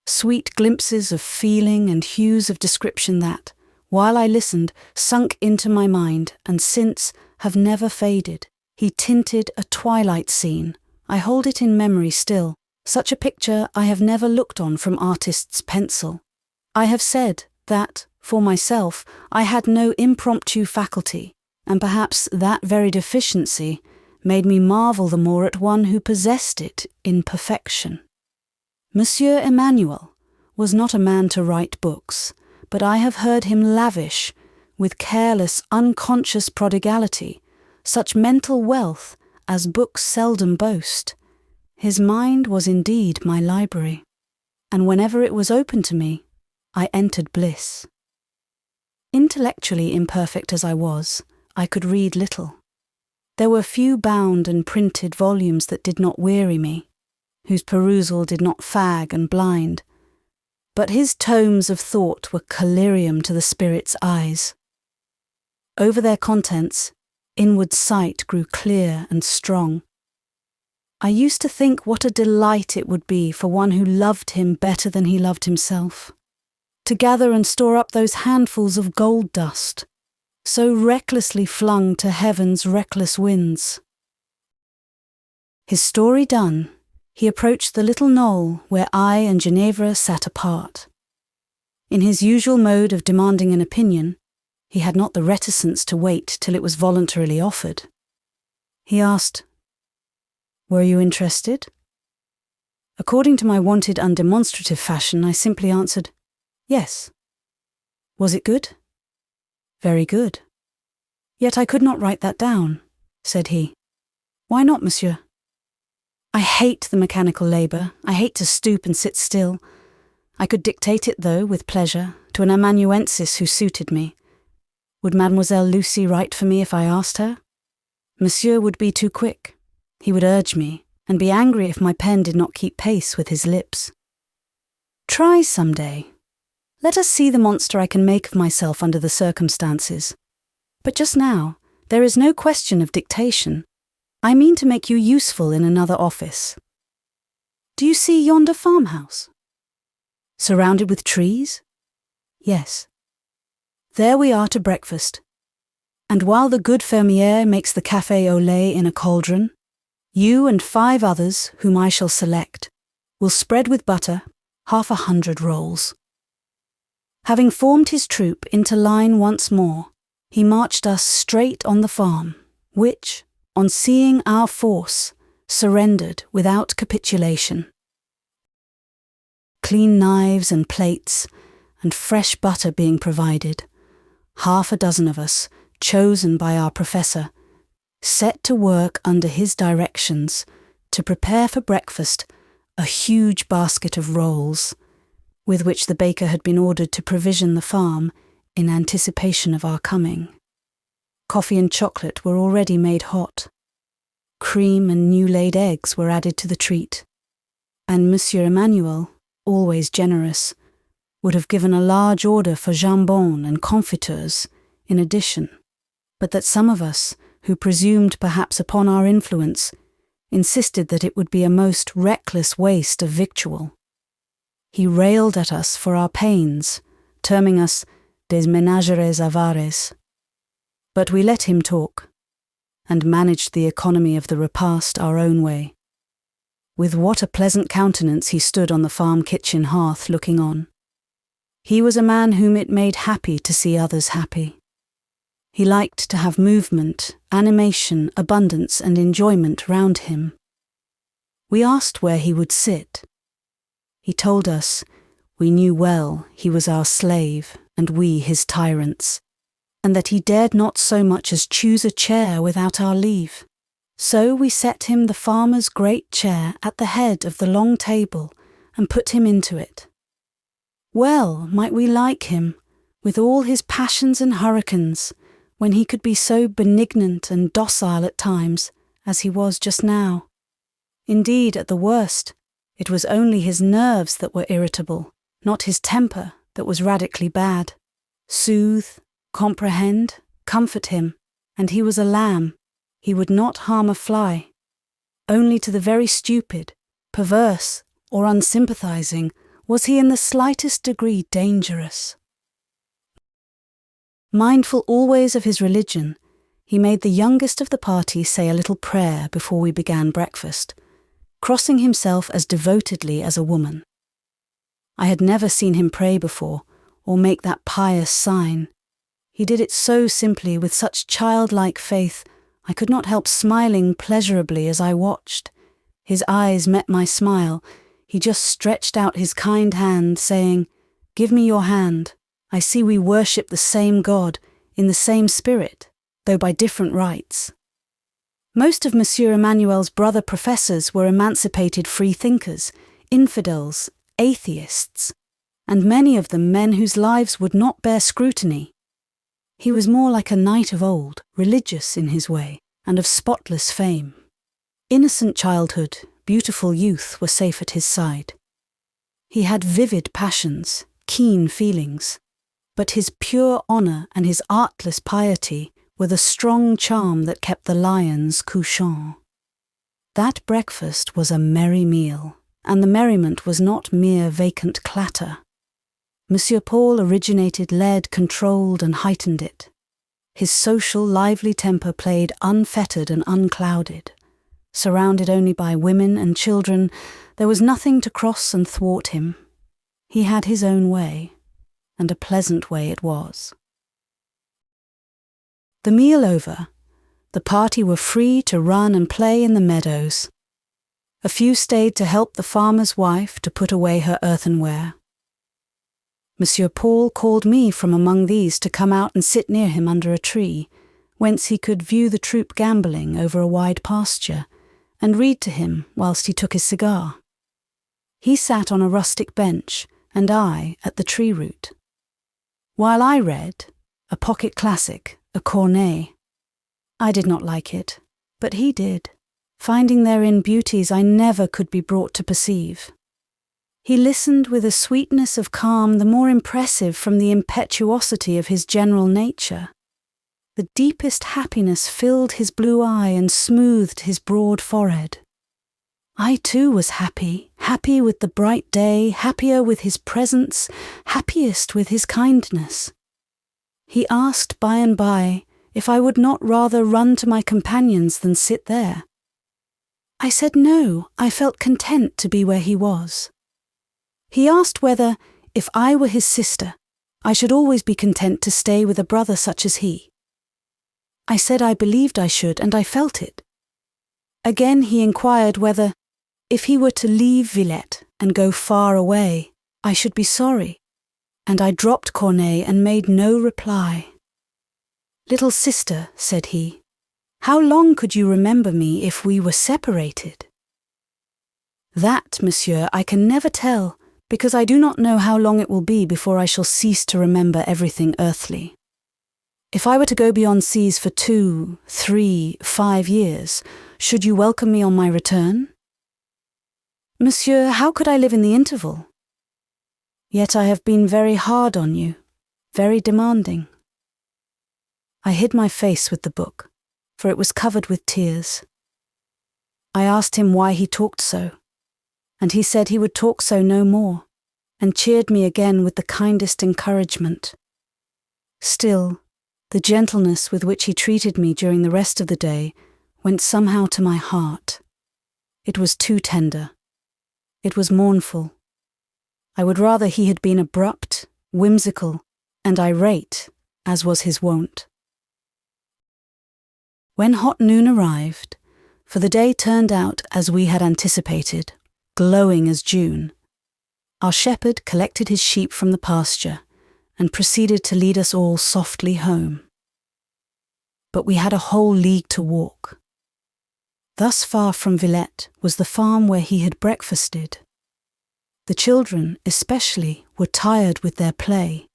Sweet glimpses of feeling and hues of description that, while I listened, sunk into my mind and since have never faded. He tinted a twilight scene. I hold it in memory still. Such a picture I have never looked on from artist's pencil. I have said that, for myself, I had no impromptu faculty, and perhaps that very deficiency made me marvel the more at one who possessed it in perfection. Monsieur Emmanuel was not a man to write books, but I have heard him lavish, with careless, unconscious prodigality, such mental wealth as books seldom boast. His mind was indeed my library, and whenever it was open to me, I entered bliss. Intellectually imperfect as I was, I could read little. There were few bound and printed volumes that did not weary me, whose perusal did not fag and blind, but his tomes of thought were collyrium to the spirit's eyes. Over their contents, inward sight grew clear and strong. I used to think what a delight it would be for one who loved him better than he loved himself, to gather and store up those handfuls of gold dust, so recklessly flung to heaven's reckless winds. His story done, he approached the little knoll where I and Ginevra sat apart. In his usual mode of demanding an opinion, he had not the reticence to wait till it was voluntarily offered. He asked, "Were you interested?" According to my wonted undemonstrative fashion, I simply answered, "Yes." "Was it good?" "Very good." "Yet I could not write that down," said he. "Why not, monsieur?" "I hate the mechanical labour. I hate to stoop and sit still. I could dictate it, though, with pleasure, to an amanuensis who suited me. Would Mademoiselle Lucy write for me if I asked her? Monsieur would be too quick. He would urge me, and be angry if my pen did not keep pace with his lips. Try some day. Let us see the monster I can make of myself under the circumstances. But just now, there is no question of dictation. I mean to make you useful in another office. Do you see yonder farmhouse? Surrounded with trees? Yes. There we are to breakfast. And while the good fermier makes the café au lait in a cauldron, you and 5 others, whom I shall select, will spread with butter 100 rolls. Having formed his troop into line once more, he marched us straight on the farm, which, on seeing our force, surrendered without capitulation. Clean knives and plates, and fresh butter being provided, 6 of us, chosen by our professor, set to work under his directions to prepare for breakfast a huge basket of rolls, with which the baker had been ordered to provision the farm in anticipation of our coming. Coffee and chocolate were already made hot. Cream and new-laid eggs were added to the treat, and Monsieur Emmanuel, always generous, would have given a large order for jambon and confitures in addition, but that some of us, who presumed perhaps upon our influence, insisted that it would be a most reckless waste of victual. He railed at us for our pains, terming us des ménageres avares. But we let him talk, and managed the economy of the repast our own way. With what a pleasant countenance he stood on the farm kitchen hearth looking on. He was a man whom it made happy to see others happy. He liked to have movement, animation, abundance, and enjoyment round him. We asked where he would sit. He told us we knew well he was our slave and we his tyrants, and that he dared not so much as choose a chair without our leave. So we set him the farmer's great chair at the head of the long table and put him into it. Well might we like him, with all his passions and hurricanes, when he could be so benignant and docile at times as he was just now. Indeed, at the worst, it was only his nerves that were irritable, not his temper that was radically bad. Soothe, comprehend, comfort him, and he was a lamb. He would not harm a fly. Only to the very stupid, perverse, or unsympathizing was he in the slightest degree dangerous. Mindful always of his religion, he made the youngest of the party say a little prayer before we began breakfast, crossing himself as devotedly as a woman. I had never seen him pray before, or make that pious sign. He did it so simply, with such childlike faith, I could not help smiling pleasurably as I watched. His eyes met my smile. He just stretched out his kind hand, saying, "Give me your hand. I see we worship the same God, in the same spirit, though by different rites." Most of Monsieur Emmanuel's brother professors were emancipated free-thinkers, infidels, atheists, and many of them men whose lives would not bear scrutiny. He was more like a knight of old, religious in his way, and of spotless fame. Innocent childhood, beautiful youth were safe at his side. He had vivid passions, keen feelings, but his pure honour and his artless piety were the strong charm that kept the lions couchant. That breakfast was a merry meal, and the merriment was not mere vacant clatter. Monsieur Paul originated, led, controlled, and heightened it. His social, lively temper played unfettered and unclouded. Surrounded only by women and children, there was nothing to cross and thwart him. He had his own way, and a pleasant way it was. The meal over, the party were free to run and play in the meadows. A few stayed to help the farmer's wife to put away her earthenware. Monsieur Paul called me from among these to come out and sit near him under a tree, whence he could view the troop gambolling over a wide pasture, and read to him whilst he took his cigar. He sat on a rustic bench, and I at the tree root. While I read, a pocket classic, a Corneille. I did not like it, but he did, finding therein beauties I never could be brought to perceive. He listened with a sweetness of calm the more impressive from the impetuosity of his general nature. The deepest happiness filled his blue eye and smoothed his broad forehead. I too was happy, happy with the bright day, happier with his presence, happiest with his kindness. He asked by and by if I would not rather run to my companions than sit there. I said no, I felt content to be where he was. He asked whether, if I were his sister, I should always be content to stay with a brother such as he. I said I believed I should, and I felt it. Again he inquired whether, if he were to leave Villette and go far away, I should be sorry, and I dropped Corneille and made no reply. "Little sister," said he, "how long could you remember me if we were separated?" "That, monsieur, I can never tell, because I do not know how long it will be before I shall cease to remember everything earthly. If I were to go beyond seas for 2, 3, 5 years, should you welcome me on my return?" "Monsieur, how could I live in the interval? Yet I have been very hard on you, very demanding." I hid my face with the book, for it was covered with tears. I asked him why he talked so, and he said he would talk so no more, and cheered me again with the kindest encouragement. Still, the gentleness with which he treated me during the rest of the day went somehow to my heart. It was too tender. It was mournful. I would rather he had been abrupt, whimsical, and irate, as was his wont. When hot noon arrived, for the day turned out as we had anticipated, glowing as June, our shepherd collected his sheep from the pasture and proceeded to lead us all softly home. But we had a whole league to walk. Thus far from Villette was the farm where he had breakfasted. The children, especially, were tired with their play.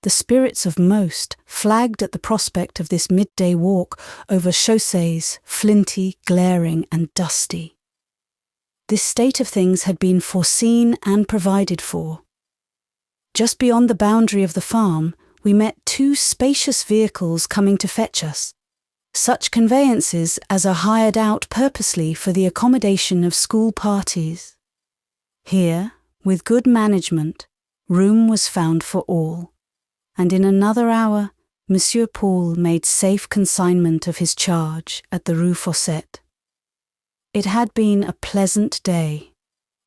The spirits of most flagged at the prospect of this midday walk over chaussées, flinty, glaring, and dusty. This state of things had been foreseen and provided for. Just beyond the boundary of the farm, we met 2 spacious vehicles coming to fetch us. such conveyances as are hired out purposely for the accommodation of school parties. Here, with good management, room was found for all, and in another hour Monsieur Paul made safe consignment of his charge at the Rue Fossette. It had been a pleasant day.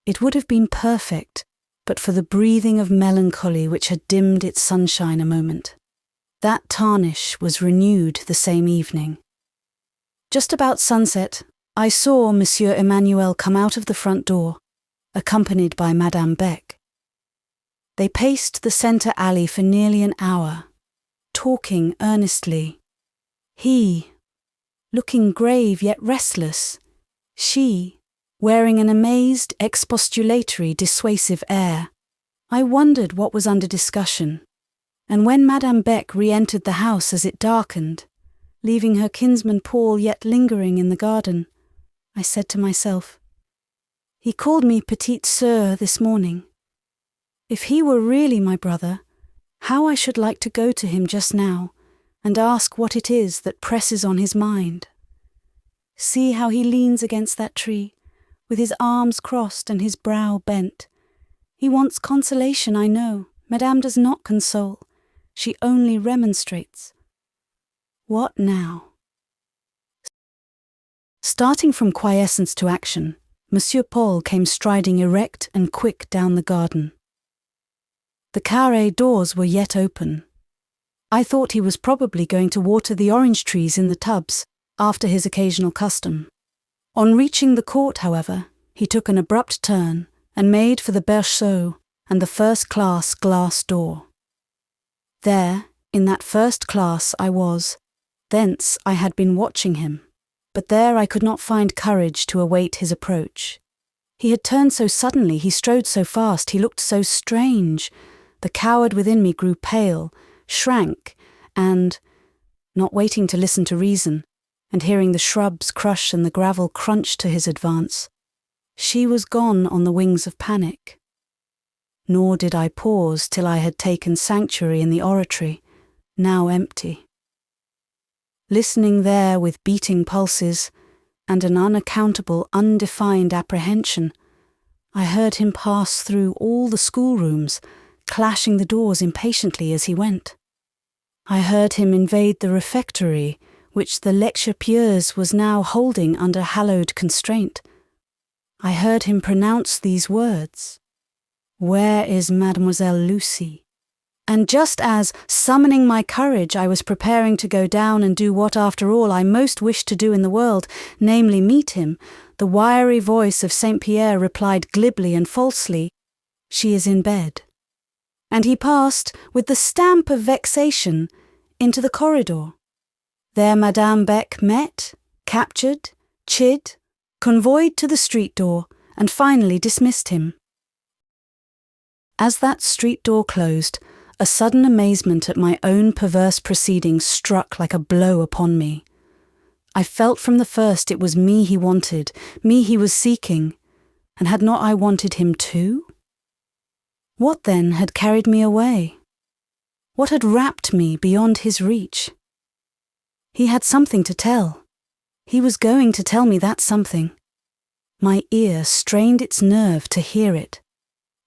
It would have been perfect, but for the breathing of melancholy which had dimmed its sunshine a moment. That tarnish was renewed the same evening. Just about sunset, I saw Monsieur Emmanuel come out of the front door, accompanied by Madame Beck. They paced the centre alley for nearly an hour, talking earnestly. He, looking grave yet restless, she, wearing an amazed, expostulatory, dissuasive air. I wondered what was under discussion, and when Madame Beck re-entered the house as it darkened, leaving her kinsman Paul yet lingering in the garden, I said to myself, "He called me petite sœur this morning. If he were really my brother, how I should like to go to him just now and ask what it is that presses on his mind. See how he leans against that tree, with his arms crossed and his brow bent. He wants consolation, I know. Madame does not console. She only remonstrates. What now?" Starting from quiescence to action, Monsieur Paul came striding erect and quick down the garden. The carré doors were yet open. I thought he was probably going to water the orange trees in the tubs, after his occasional custom. On reaching the court, however, he took an abrupt turn and made for the berceau and the first-class glass door. There, in that first class I was, thence I had been watching him, but there I could not find courage to await his approach. He had turned so suddenly, he strode so fast, he looked so strange. The coward within me grew pale, shrank, and, not waiting to listen to reason, and hearing the shrubs crush and the gravel crunch to his advance, she was gone on the wings of panic. Nor did I pause till I had taken sanctuary in the oratory, now empty. Listening there with beating pulses and an unaccountable, undefined apprehension, I heard him pass through all the schoolrooms, clashing the doors impatiently as he went. I heard him invade the refectory, which the lecture pieuse was now holding under hallowed constraint. I heard him pronounce these words, "Where is Mademoiselle Lucy?" And just as, summoning my courage, I was preparing to go down and do what after all I most wished to do in the world, namely meet him, the wiry voice of St. Pierre replied glibly and falsely, "She is in bed." And he passed, with the stamp of vexation, into the corridor. There Madame Beck met, captured, chid, convoyed to the street door, and finally dismissed him. As that street door closed, a sudden amazement at my own perverse proceedings struck like a blow upon me. I felt from the first it was me he wanted, me he was seeking, and had not I wanted him too? What then had carried me away? What had wrapped me beyond his reach? He had something to tell. He was going to tell me that something. My ear strained its nerve to hear it,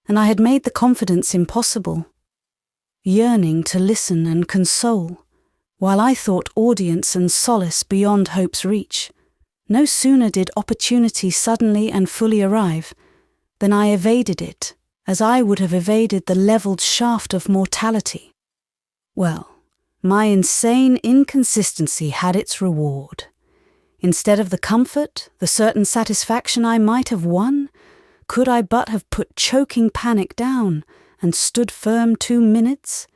and I had made the confidence impossible. Yearning to listen and console, while I thought audience and solace beyond hope's reach, no sooner did opportunity suddenly and fully arrive, than I evaded it, as I would have evaded the levelled shaft of mortality. Well, my insane inconsistency had its reward. Instead of the comfort, the certain satisfaction I might have won, could I but have put choking panic down and stood firm 2 minutes,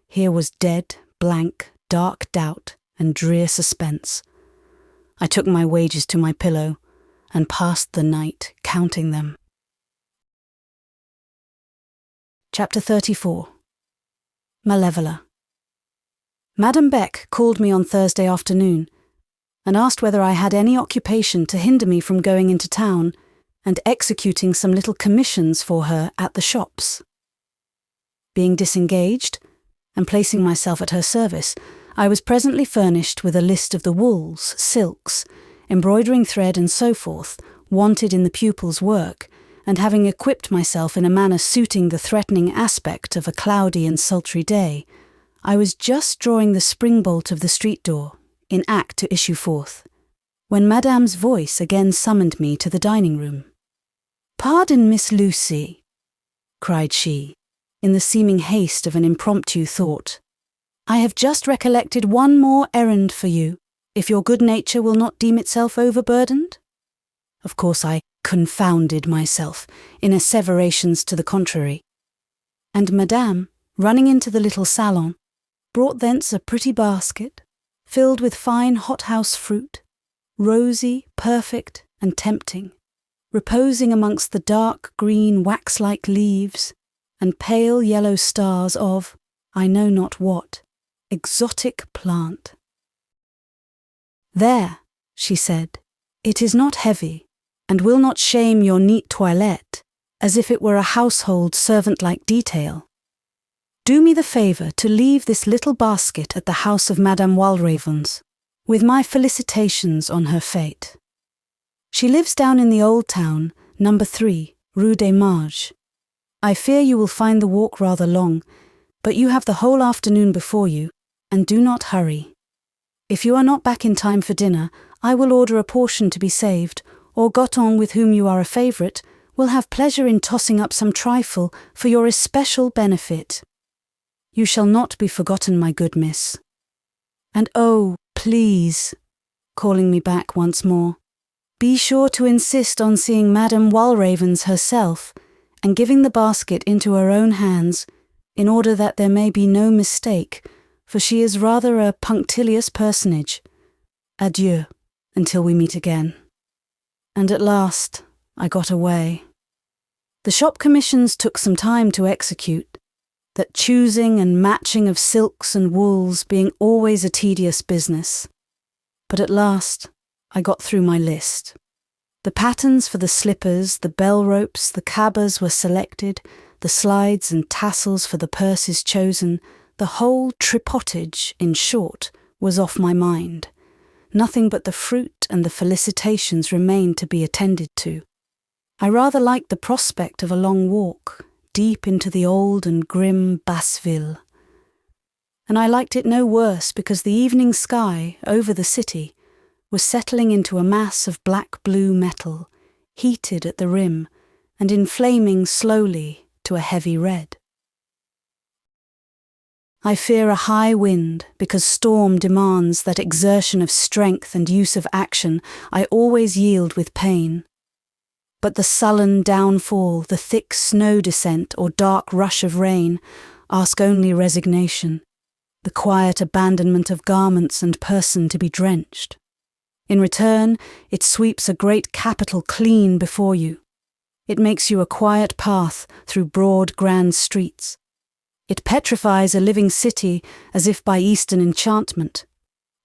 here was dead, blank, dark doubt and drear suspense. I took my wages to my pillow and passed the night counting them. Chapter 34. Malevola. Madame Beck called me on Thursday afternoon and asked whether I had any occupation to hinder me from going into town and executing some little commissions for her at the shops. Being disengaged, and placing myself at her service, I was presently furnished with a list of the wools, silks, embroidering thread and so forth, wanted in the pupil's work, and having equipped myself in a manner suiting the threatening aspect of a cloudy and sultry day, I was just drawing the spring bolt of the street door, in act to issue forth, when Madame's voice again summoned me to the dining-room. "Pardon, Miss Lucy," cried she, in the seeming haste of an impromptu thought. "I have just recollected one more errand for you, if your good nature will not deem itself overburdened." Of course I confounded myself in asseverations to the contrary, and Madame, running into the little salon, brought thence a pretty basket, filled with fine hothouse fruit, rosy, perfect, and tempting, reposing amongst the dark green wax-like leaves and pale yellow stars of, I know not what, exotic plant. "There," she said, "it is not heavy, and will not shame your neat toilette, as if it were a household servant-like detail. Do me the favour to leave this little basket at the house of Madame Walraven's, with my felicitations on her fête. She lives down in the old town, No. 3, Rue des Mages. I fear you will find the walk rather long, but you have the whole afternoon before you, and do not hurry. If you are not back in time for dinner, I will order a portion to be saved, or Goton, with whom you are a favourite, will have pleasure in tossing up some trifle for your especial benefit. You shall not be forgotten, my good miss. And oh, please," calling me back once more, "be sure to insist on seeing Madame Walravens herself, and giving the basket into her own hands, in order that there may be no mistake, for she is rather a punctilious personage. Adieu, until we meet again." And at last I got away. The shop commissions took some time to execute, that choosing and matching of silks and wools being always a tedious business. But at last I got through my list. The patterns for the slippers, the bell ropes, the cabas were selected, the slides and tassels for the purses chosen, the whole tripotage, in short, was off my mind. Nothing but the fruit and the felicitations remained to be attended to. I rather liked the prospect of a long walk, deep into the old and grim Basseville. And I liked it no worse because the evening sky, over the city, was settling into a mass of black-blue metal, heated at the rim, and inflaming slowly to a heavy red. I fear a high wind, because storm demands that exertion of strength and use of action I always yield with pain. But the sullen downfall, the thick snow descent or dark rush of rain ask only resignation, the quiet abandonment of garments and person to be drenched. In return, it sweeps a great capital clean before you. It makes you a quiet path through broad grand streets. It petrifies a living city as if by Eastern enchantment.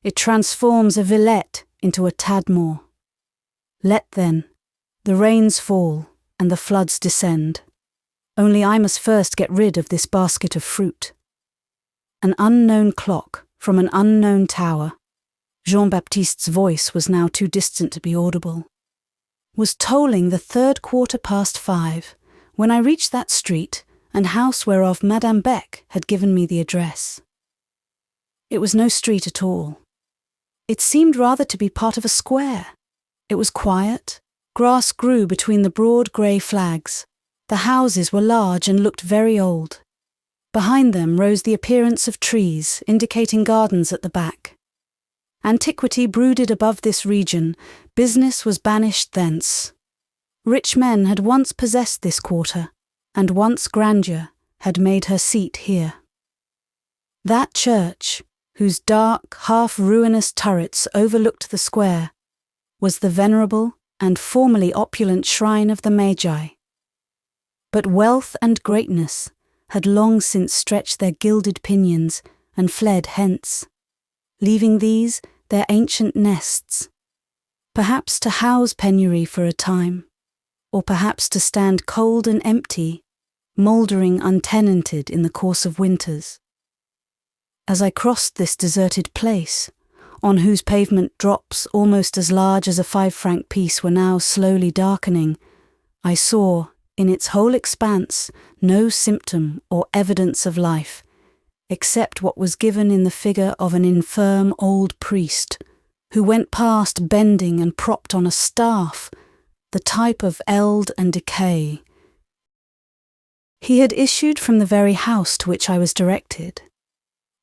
It transforms a Villette into a Tadmor. Let, then, the rains fall and the floods descend. Only I must first get rid of this basket of fruit. An unknown clock from an unknown tower, Jean-Baptiste's voice was now too distant to be audible, was tolling the 5:03 when I reached that street and house whereof Madame Beck had given me the address. It was no street at all. It seemed rather to be part of a square. It was quiet. Grass grew between the broad grey flags. The houses were large and looked very old. Behind them rose the appearance of trees, indicating gardens at the back. Antiquity brooded above this region, business was banished thence. Rich men had once possessed this quarter, and once grandeur had made her seat here. That church, whose dark, half-ruinous turrets overlooked the square, was the venerable and formerly opulent shrine of the Magi. But wealth and greatness had long since stretched their gilded pinions and fled hence, leaving these their ancient nests, perhaps to house penury for a time, or perhaps to stand cold and empty, mouldering untenanted in the course of winters. As I crossed this deserted place, on whose pavement drops almost as large as a 5-franc piece were now slowly darkening, I saw, in its whole expanse, no symptom or evidence of life, except what was given in the figure of an infirm old priest, who went past bending and propped on a staff, the type of eld and decay. He had issued from the very house to which I was directed,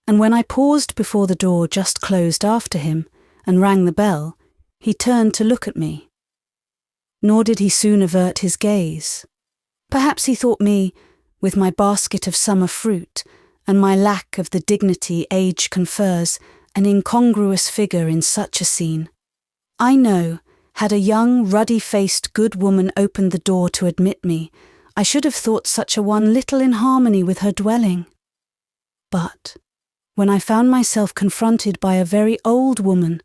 and when I paused before the door just closed after him and rang the bell, he turned to look at me. Nor did he soon avert his gaze. Perhaps he thought me, with my basket of summer fruit and my lack of the dignity age confers, an incongruous figure in such a scene. I know, had a young, ruddy-faced good woman opened the door to admit me, I should have thought such a one little in harmony with her dwelling. But when I found myself confronted by a very old woman,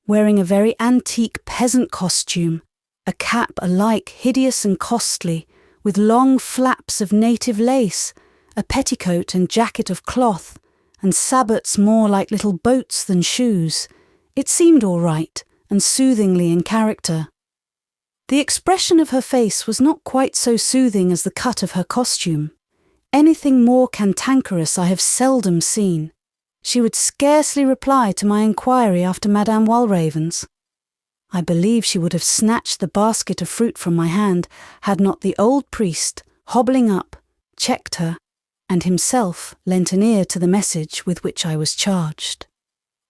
wearing a very antique peasant costume, a cap alike hideous and costly, with long flaps of native lace, a petticoat and jacket of cloth, and sabots more like little boats than shoes, it seemed all right and soothingly in character. The expression of her face was not quite so soothing as the cut of her costume. Anything more cantankerous I have seldom seen. She would scarcely reply to my inquiry after Madame Walraven's. I believe she would have snatched the basket of fruit from my hand had not the old priest, hobbling up, checked her, and himself lent an ear to the message with which I was charged.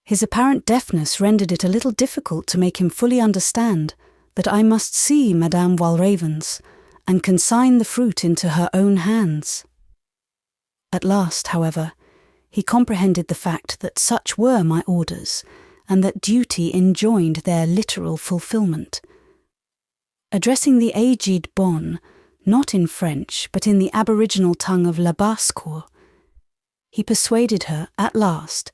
His apparent deafness rendered it a little difficult to make him fully understand that I must see Madame Walraven's and consign the fruit into her own hands. At last, however, he comprehended the fact that such were my orders, and that duty enjoined their literal fulfilment. Addressing the aged bonne, not in French, but in the aboriginal tongue of La Basse-Cour, he persuaded her, at last,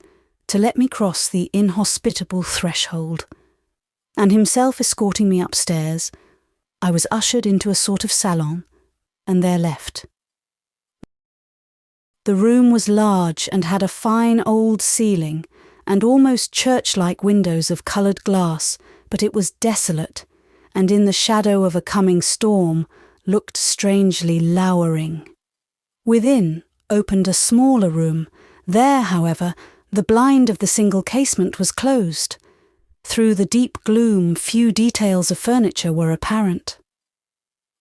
to let me cross the inhospitable threshold, and himself escorting me upstairs, I was ushered into a sort of salon, and there left. The room was large and had a fine old ceiling, and almost church-like windows of coloured glass, but it was desolate, and in the shadow of a coming storm, looked strangely lowering. Within opened a smaller room. There, however, the blind of the single casement was closed. Through the deep gloom, few details of furniture were apparent.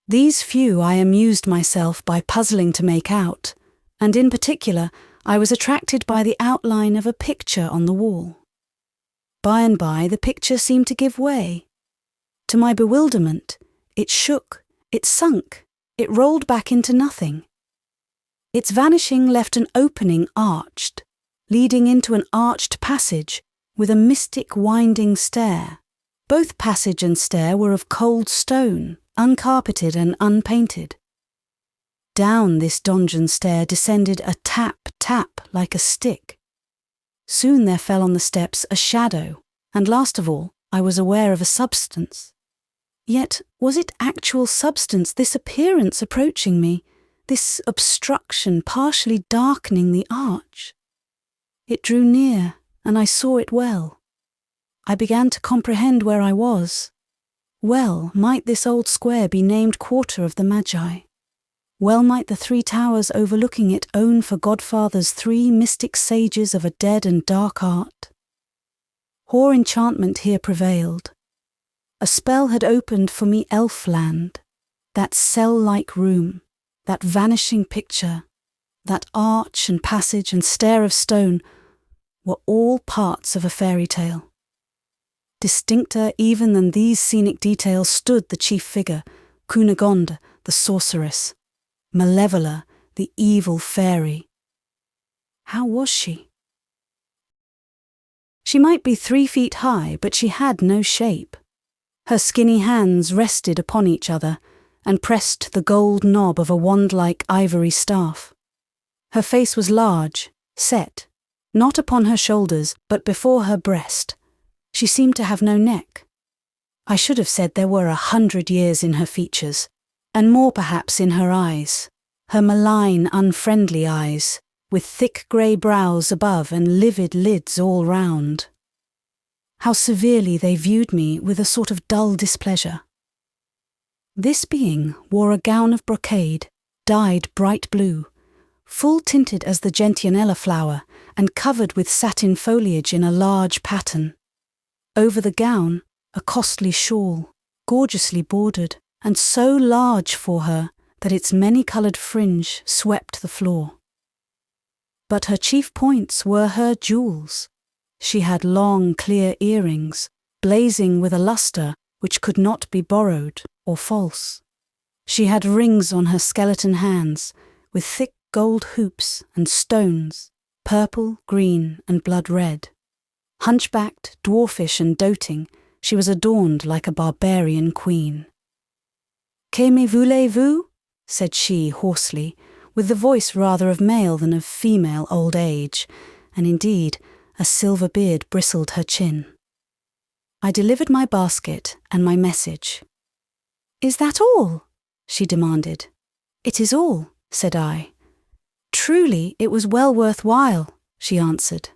These few I amused myself by puzzling to make out, and in particular I was attracted by the outline of a picture on the wall. By and by the picture seemed to give way. To my bewilderment, it shook, it sunk, it rolled back into nothing. Its vanishing left an opening arched, leading into an arched passage with a mystic winding stair. Both passage and stair were of cold stone, uncarpeted and unpainted. Down this donjon stair descended a tap-tap like a stick. Soon there fell on the steps a shadow, and last of all I was aware of a substance. Yet was it actual substance, this appearance approaching me, this obstruction partially darkening the arch? It drew near, and I saw it well. I began to comprehend where I was. Well might this old square be named Quarter of the Magi. Well might the 3 towers overlooking it own for godfathers 3 mystic sages of a dead and dark art. Hoar enchantment here prevailed. A spell had opened for me elf-land, that cell-like room, that vanishing picture, that arch and passage and stair of stone were all parts of a fairy tale. Distincter even than these scenic details stood the chief figure, Cunegonde, the sorceress, Malevola, the evil fairy. How was she? She might be 3 feet high, but she had no shape. Her skinny hands rested upon each other and pressed the gold knob of a wand-like ivory staff. Her face was large, set, not upon her shoulders, but before her breast. She seemed to have no neck. I should have said there were 100 years in her features, and more perhaps in her eyes, her malign, unfriendly eyes, with thick grey brows above and livid lids all round. How severely they viewed me with a sort of dull displeasure. This being wore a gown of brocade, dyed bright blue, full tinted as the gentianella flower, and covered with satin foliage in a large pattern. Over the gown, a costly shawl, gorgeously bordered, and so large for her that its many-coloured fringe swept the floor. But her chief points were her jewels. She had long, clear earrings, blazing with a lustre which could not be borrowed or false. She had rings on her skeleton hands, with thick gold hoops and stones, purple, green, and blood red. Hunchbacked, dwarfish, and doting, she was adorned like a barbarian queen. "Que me voulez-vous?" said she hoarsely, with the voice rather of male than of female old age, and indeed a silver beard bristled her chin. I delivered my basket and my message. "Is that all?" she demanded. "It is all," said I. "Truly, it was well worth while," she answered.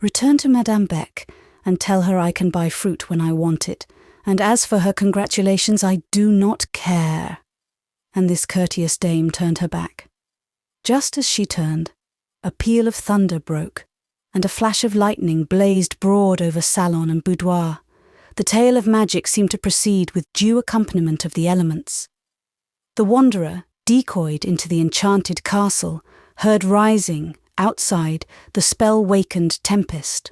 "Return to Madame Beck and tell her I can buy fruit when I want it, and as for her congratulations, I do not care." And this courteous dame turned her back. Just as she turned, a peal of thunder broke, and a flash of lightning blazed broad over salon and boudoir. The tale of magic seemed to proceed with due accompaniment of the elements. The wanderer, decoyed into the enchanted castle, heard rising, outside, the spell-wakened tempest.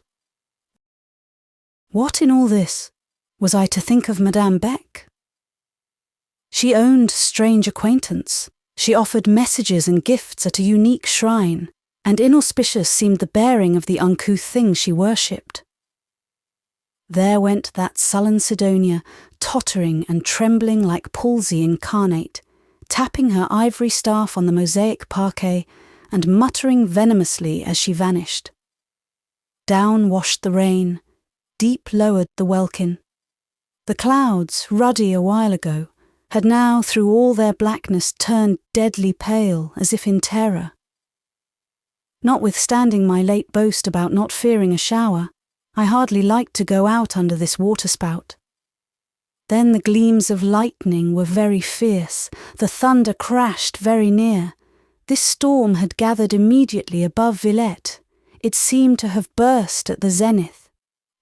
What in all this? Was I to think of Madame Beck? She owned strange acquaintance. She offered messages and gifts at a unique shrine, and inauspicious seemed the bearing of the uncouth thing she worshipped. There went that sullen Sidonia, tottering and trembling like palsy incarnate, tapping her ivory staff on the mosaic parquet and muttering venomously as she vanished. Down washed the rain, deep lowered the welkin. The clouds, ruddy a while ago, had now through all their blackness turned deadly pale as if in terror. Notwithstanding my late boast about not fearing a shower, I hardly liked to go out under this waterspout. Then the gleams of lightning were very fierce, the thunder crashed very near. This storm had gathered immediately above Villette. It seemed to have burst at the zenith.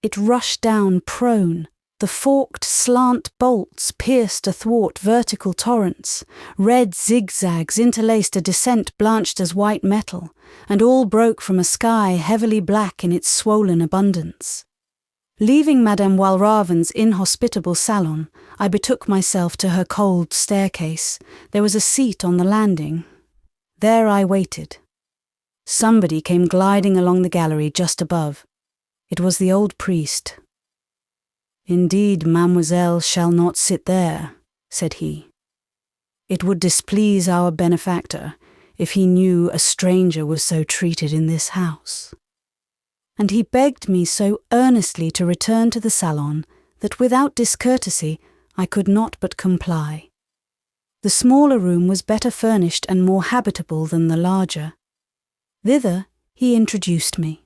It rushed down prone. The forked, slant bolts pierced athwart vertical torrents. Red zigzags interlaced a descent blanched as white metal, and all broke from a sky heavily black in its swollen abundance. Leaving Madame Walraven's inhospitable salon, I betook myself to her cold staircase. There was a seat on the landing. There I waited. Somebody came gliding along the gallery just above. It was the old priest. "Indeed, mademoiselle shall not sit there," said he. "It would displease our benefactor if he knew a stranger was so treated in this house." And he begged me so earnestly to return to the salon that without discourtesy I could not but comply. The smaller room was better furnished and more habitable than the larger. Thither he introduced me.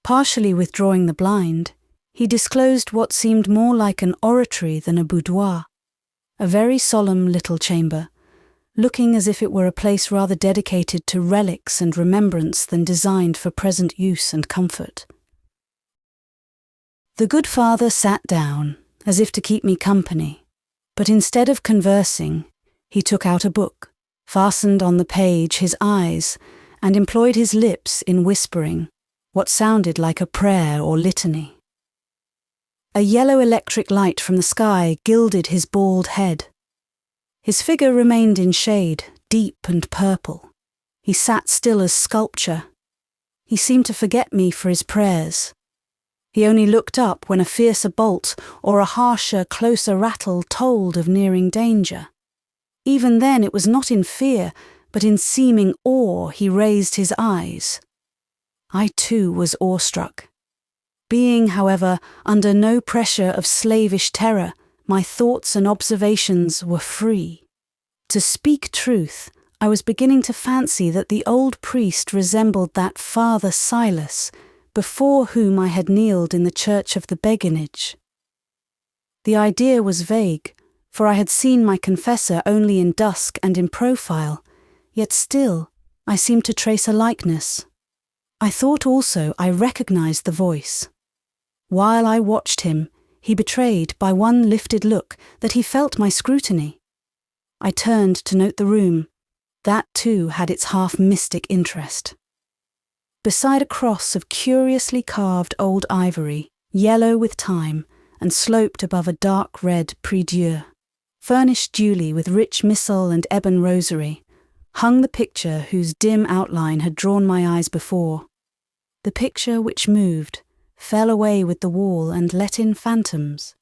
Partially withdrawing the blind, he disclosed what seemed more like an oratory than a boudoir, a very solemn little chamber, looking as if it were a place rather dedicated to relics and remembrance than designed for present use and comfort. The good father sat down, as if to keep me company, but instead of conversing, he took out a book, fastened on the page his eyes, and employed his lips in whispering, what sounded like a prayer or litany. A yellow electric light from the sky gilded his bald head. His figure remained in shade, deep and purple. He sat still as sculpture. He seemed to forget me for his prayers. He only looked up when a fiercer bolt or a harsher, closer rattle told of nearing danger. Even then it was not in fear, but in seeming awe he raised his eyes. I too was awestruck. Being, however, under no pressure of slavish terror, my thoughts and observations were free. To speak truth, I was beginning to fancy that the old priest resembled that Father Silas, before whom I had kneeled in the church of the Beguinage. The idea was vague, for I had seen my confessor only in dusk and in profile, yet still I seemed to trace a likeness. I thought also I recognized the voice. While I watched him, he betrayed by one lifted look that he felt my scrutiny. I turned to note the room. That too had its half-mystic interest. Beside a cross of curiously carved old ivory, yellow with time, and sloped above a dark red prie-dieu, furnished duly with rich missal and ebon rosary, hung the picture whose dim outline had drawn my eyes before. The picture which moved, fell away with the wall and let in phantoms.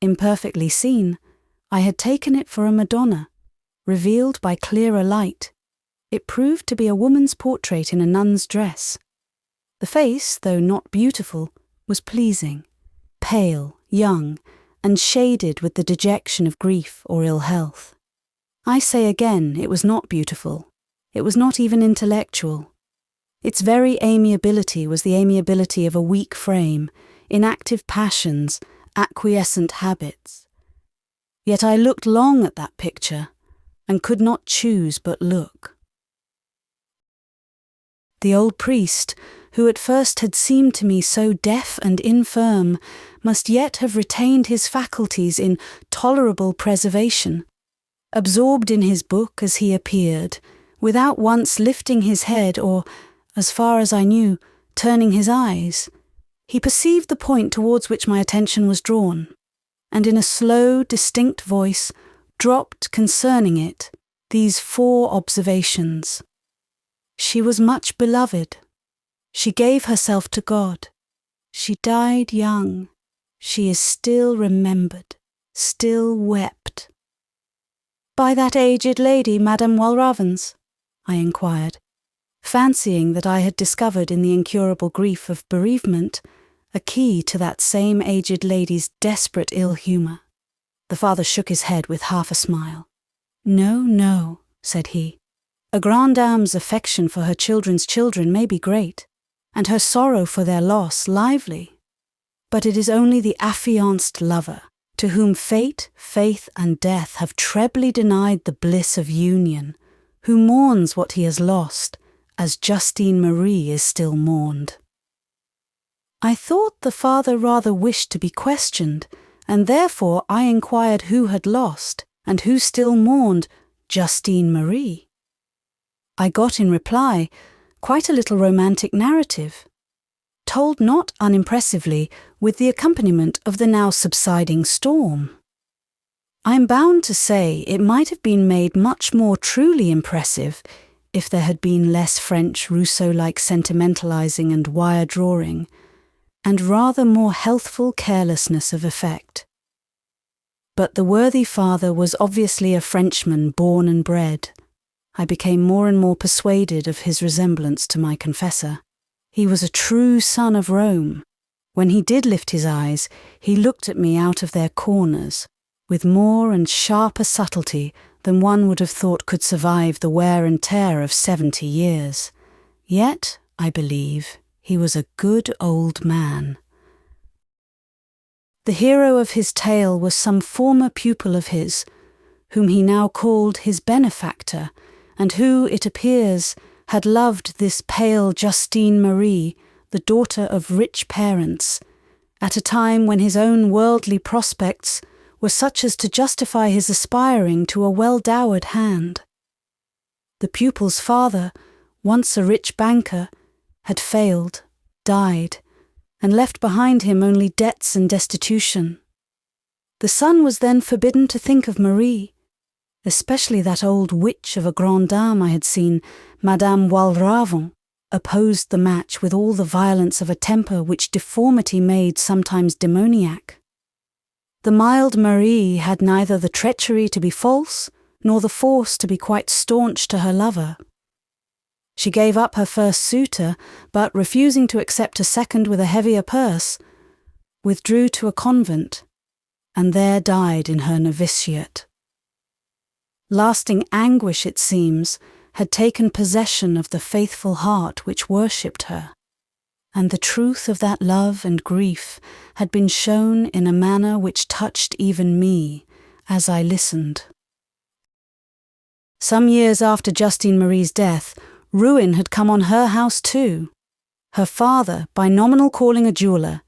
Imperfectly seen, I had taken it for a Madonna. Revealed by clearer light, it proved to be a woman's portrait in a nun's dress. The face, though not beautiful, was pleasing, pale, young, and shaded with the dejection of grief or ill health. I say again, it was not beautiful. It was not even intellectual. Its very amiability was the amiability of a weak frame, inactive passions, acquiescent habits. Yet I looked long at that picture, and could not choose but look. The old priest, who at first had seemed to me so deaf and infirm, must yet have retained his faculties in tolerable preservation. Absorbed in his book as he appeared, without once lifting his head or, as far as I knew, turning his eyes, he perceived the point towards which my attention was drawn, and in a slow, distinct voice dropped concerning it these 4 observations. She was much beloved. She gave herself to God. She died young. She is still remembered, still wept. By that aged lady, Madame Walravens? I inquired, fancying that I had discovered in the incurable grief of bereavement a key to that same aged lady's desperate ill humour. The father shook his head with half a smile. No, no, said he. A grande dame's affection for her children's children may be great, and her sorrow for their loss lively. But it is only the affianced lover, to whom fate, faith, and death have trebly denied the bliss of union, who mourns what he has lost, as Justine Marie is still mourned. I thought the father rather wished to be questioned, and therefore I inquired who had lost, and who still mourned Justine Marie. I got in reply quite a little romantic narrative, told not unimpressively with the accompaniment of the now subsiding storm. I am bound to say it might have been made much more truly impressive if there had been less French Rousseau-like sentimentalizing and wire drawing, and rather more healthful carelessness of effect. But the worthy father was obviously a Frenchman born and bred. I became more and more persuaded of his resemblance to my confessor. He was a true son of Rome. When he did lift his eyes, he looked at me out of their corners, with more and sharper subtlety than one would have thought could survive the wear and tear of 70 years. Yet, I believe, he was a good old man. The hero of his tale was some former pupil of his, whom he now called his benefactor, and who, it appears, had loved this pale Justine Marie, the daughter of rich parents, at a time when his own worldly prospects were such as to justify his aspiring to a well-dowered hand. The pupil's father, once a rich banker, had failed, died, and left behind him only debts and destitution. The son was then forbidden to think of Marie, especially that old witch of a grande dame I had seen, Madame Walravens, opposed the match with all the violence of a temper which deformity made sometimes demoniac. The mild Marie had neither the treachery to be false, nor the force to be quite staunch to her lover. She gave up her first suitor, but refusing to accept a second with a heavier purse, withdrew to a convent, and there died in her novitiate. Lasting anguish, it seems, had taken possession of the faithful heart which worshipped her, and the truth of that love and grief had been shown in a manner which touched even me as I listened. Some years after Justine Marie's death, ruin had come on her house too. Her father, by nominal calling a jeweller,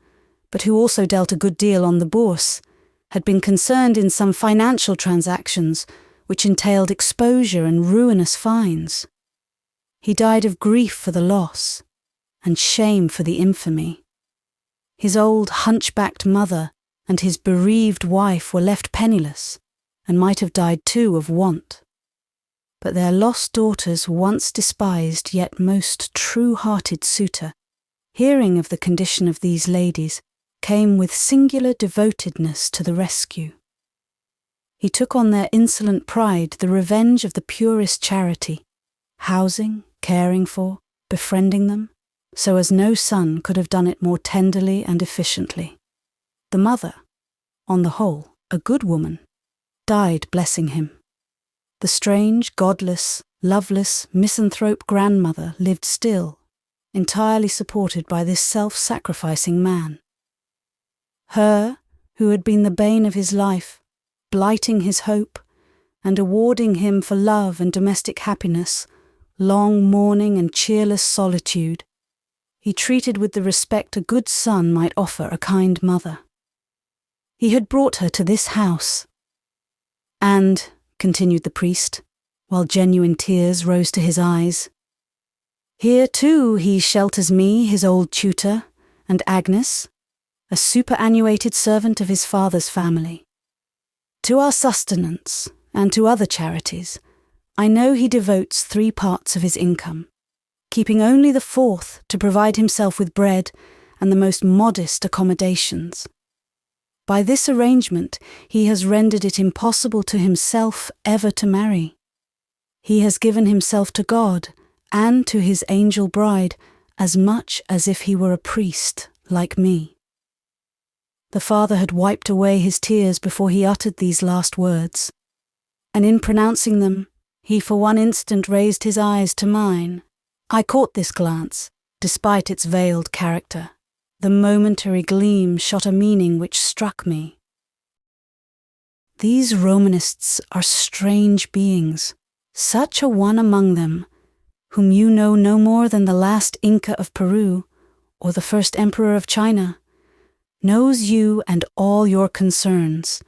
but who also dealt a good deal on the bourse, had been concerned in some financial transactions which entailed exposure and ruinous fines. He died of grief for the loss, and shame for the infamy. His old hunchbacked mother and his bereaved wife were left penniless, and might have died too of want. But their lost daughter's once despised yet most true-hearted suitor, hearing of the condition of these ladies, came with singular devotedness to the rescue. He took on their insolent pride the revenge of the purest charity, housing, caring for, befriending them, so as no son could have done it more tenderly and efficiently. The mother, on the whole, a good woman, died blessing him. The strange, godless, loveless, misanthrope grandmother lived still, entirely supported by this self-sacrificing man. Her, who had been the bane of his life, blighting his hope, and awarding him for love and domestic happiness long mourning and cheerless solitude, he treated with the respect a good son might offer a kind mother. He had brought her to this house, and, continued the priest, while genuine tears rose to his eyes, here too he shelters me, his old tutor, and Agnes, a superannuated servant of his father's family. To our sustenance, and to other charities, I know he devotes 3 parts of his income, keeping only the 4th to provide himself with bread and the most modest accommodations. By this arrangement he has rendered it impossible to himself ever to marry. He has given himself to God and to his angel bride as much as if he were a priest like me. The father had wiped away his tears before he uttered these last words, and in pronouncing them, he for one instant raised his eyes to mine. I caught this glance, despite its veiled character. The momentary gleam shot a meaning which struck me. These Romanists are strange beings, such a one among them, whom you know no more than the last Inca of Peru, or the first Emperor of China, knows you and all your concerns,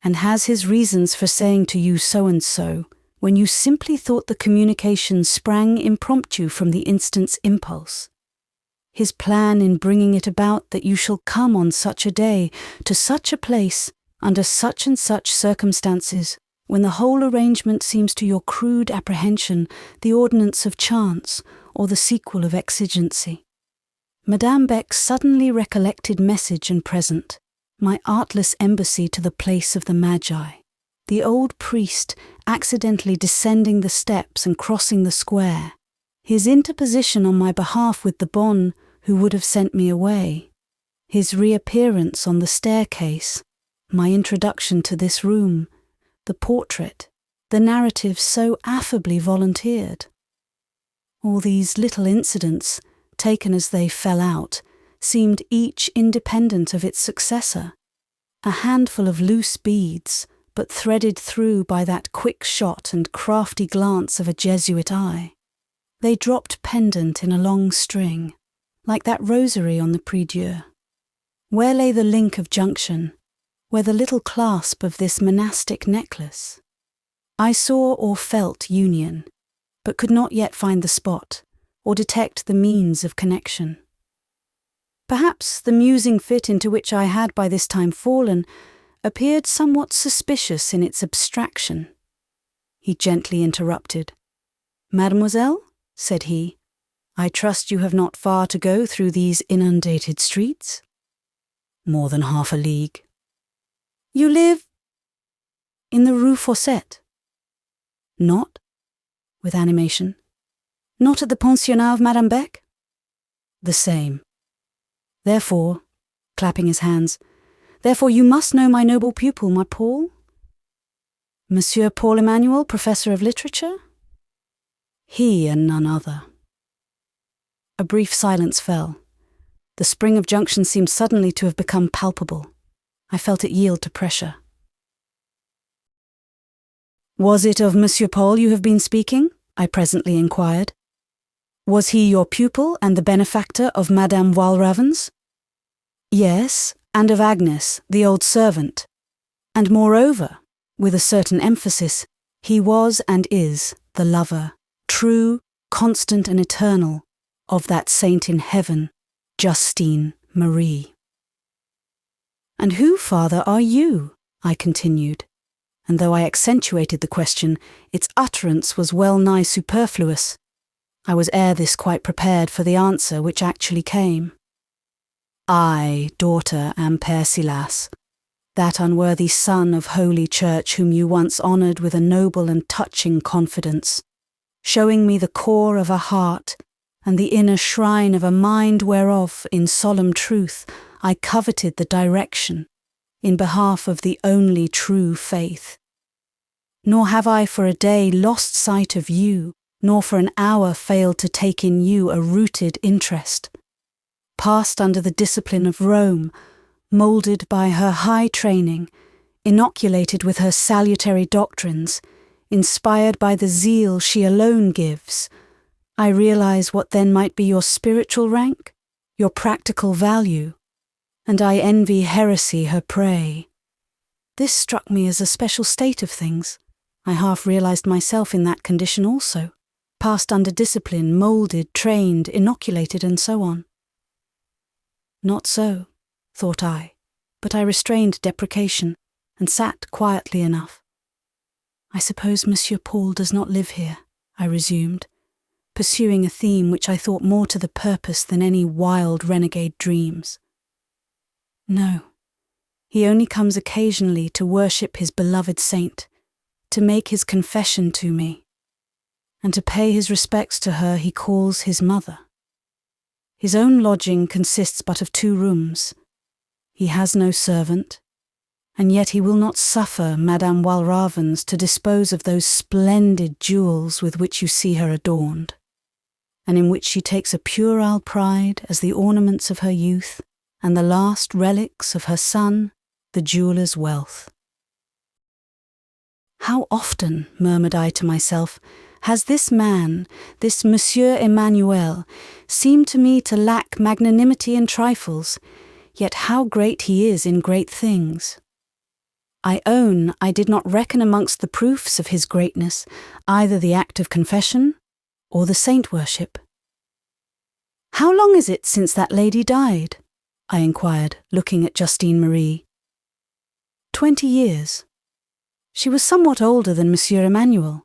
and has his reasons for saying to you so and so, when you simply thought the communication sprang impromptu from the instant's impulse. His plan in bringing it about that you shall come on such a day, to such a place, under such and such circumstances, when the whole arrangement seems to your crude apprehension the ordinance of chance or the sequel of exigency. Madame Beck's suddenly recollected message and present, my artless embassy to the place of the Magi, the old priest accidentally descending the steps and crossing the square, his interposition on my behalf with the bonne who would have sent me away, his reappearance on the staircase, my introduction to this room, the portrait, the narrative so affably volunteered. All these little incidents, taken as they fell out, seemed each independent of its successor, a handful of loose beads, but threaded through by that quick shot and crafty glance of a Jesuit eye. They dropped pendant in a long string, like that rosary on the prie-dieu. Where lay the link of junction, where the little clasp of this monastic necklace? I saw or felt union, but could not yet find the spot, or detect the means of connection. Perhaps the musing fit into which I had by this time fallen appeared somewhat suspicious in its abstraction. He gently interrupted. "Mademoiselle," said he, "I trust you have not far to go through these inundated streets?" "More than half a league." "You live in the Rue Fossette?" "Not," with animation. "Not at the pensionnat of Madame Beck?" "The same. Therefore," clapping his hands, "therefore you must know my noble pupil, my Paul?" Monsieur Paul Emmanuel, Professor of Literature? He and none other. A brief silence fell. The spring of junction seemed suddenly to have become palpable. I felt it yield to pressure. Was it of Monsieur Paul you have been speaking? I presently inquired. Was he your pupil and the benefactor of Madame Walravens? Yes, and of Agnes, the old servant. And moreover, with a certain emphasis, he was and is the lover, true, constant and eternal, of that saint in heaven, Justine Marie. And who, father, are you? I continued, and though I accentuated the question, its utterance was well nigh superfluous. I was ere this quite prepared for the answer which actually came. I, daughter, am Père Silas, that unworthy son of Holy Church whom you once honoured with a noble and touching confidence, showing me the core of a heart and the inner shrine of a mind whereof, in solemn truth, I coveted the direction, in behalf of the only true faith. Nor have I for a day lost sight of you, nor for an hour failed to take in you a rooted interest. Passed under the discipline of Rome, moulded by her high training, inoculated with her salutary doctrines, inspired by the zeal she alone gives, I realize what then might be your spiritual rank, your practical value, and I envy heresy her prey. This struck me as a special state of things. I half realized myself in that condition also, passed under discipline, moulded, trained, inoculated, and so on. Not so, thought I, but I restrained deprecation and sat quietly enough. I suppose Monsieur Paul does not live here, I resumed, pursuing a theme which I thought more to the purpose than any wild renegade dreams. No, he only comes occasionally to worship his beloved saint, to make his confession to me, and to pay his respects to her he calls his mother. His own lodging consists but of 2 rooms. He has no servant, and yet he will not suffer Madame Walravens to dispose of those splendid jewels with which you see her adorned, and in which she takes a puerile pride as the ornaments of her youth and the last relics of her son, the jeweller's wealth. How often, murmured I to myself, has this man, this Monsieur Emmanuel, seemed to me to lack magnanimity in trifles, yet how great he is in great things. I own I did not reckon amongst the proofs of his greatness either the act of confession or the saint-worship. How long is it since that lady died? I inquired, looking at Justine Marie. 20 years. She was somewhat older than Monsieur Emmanuel.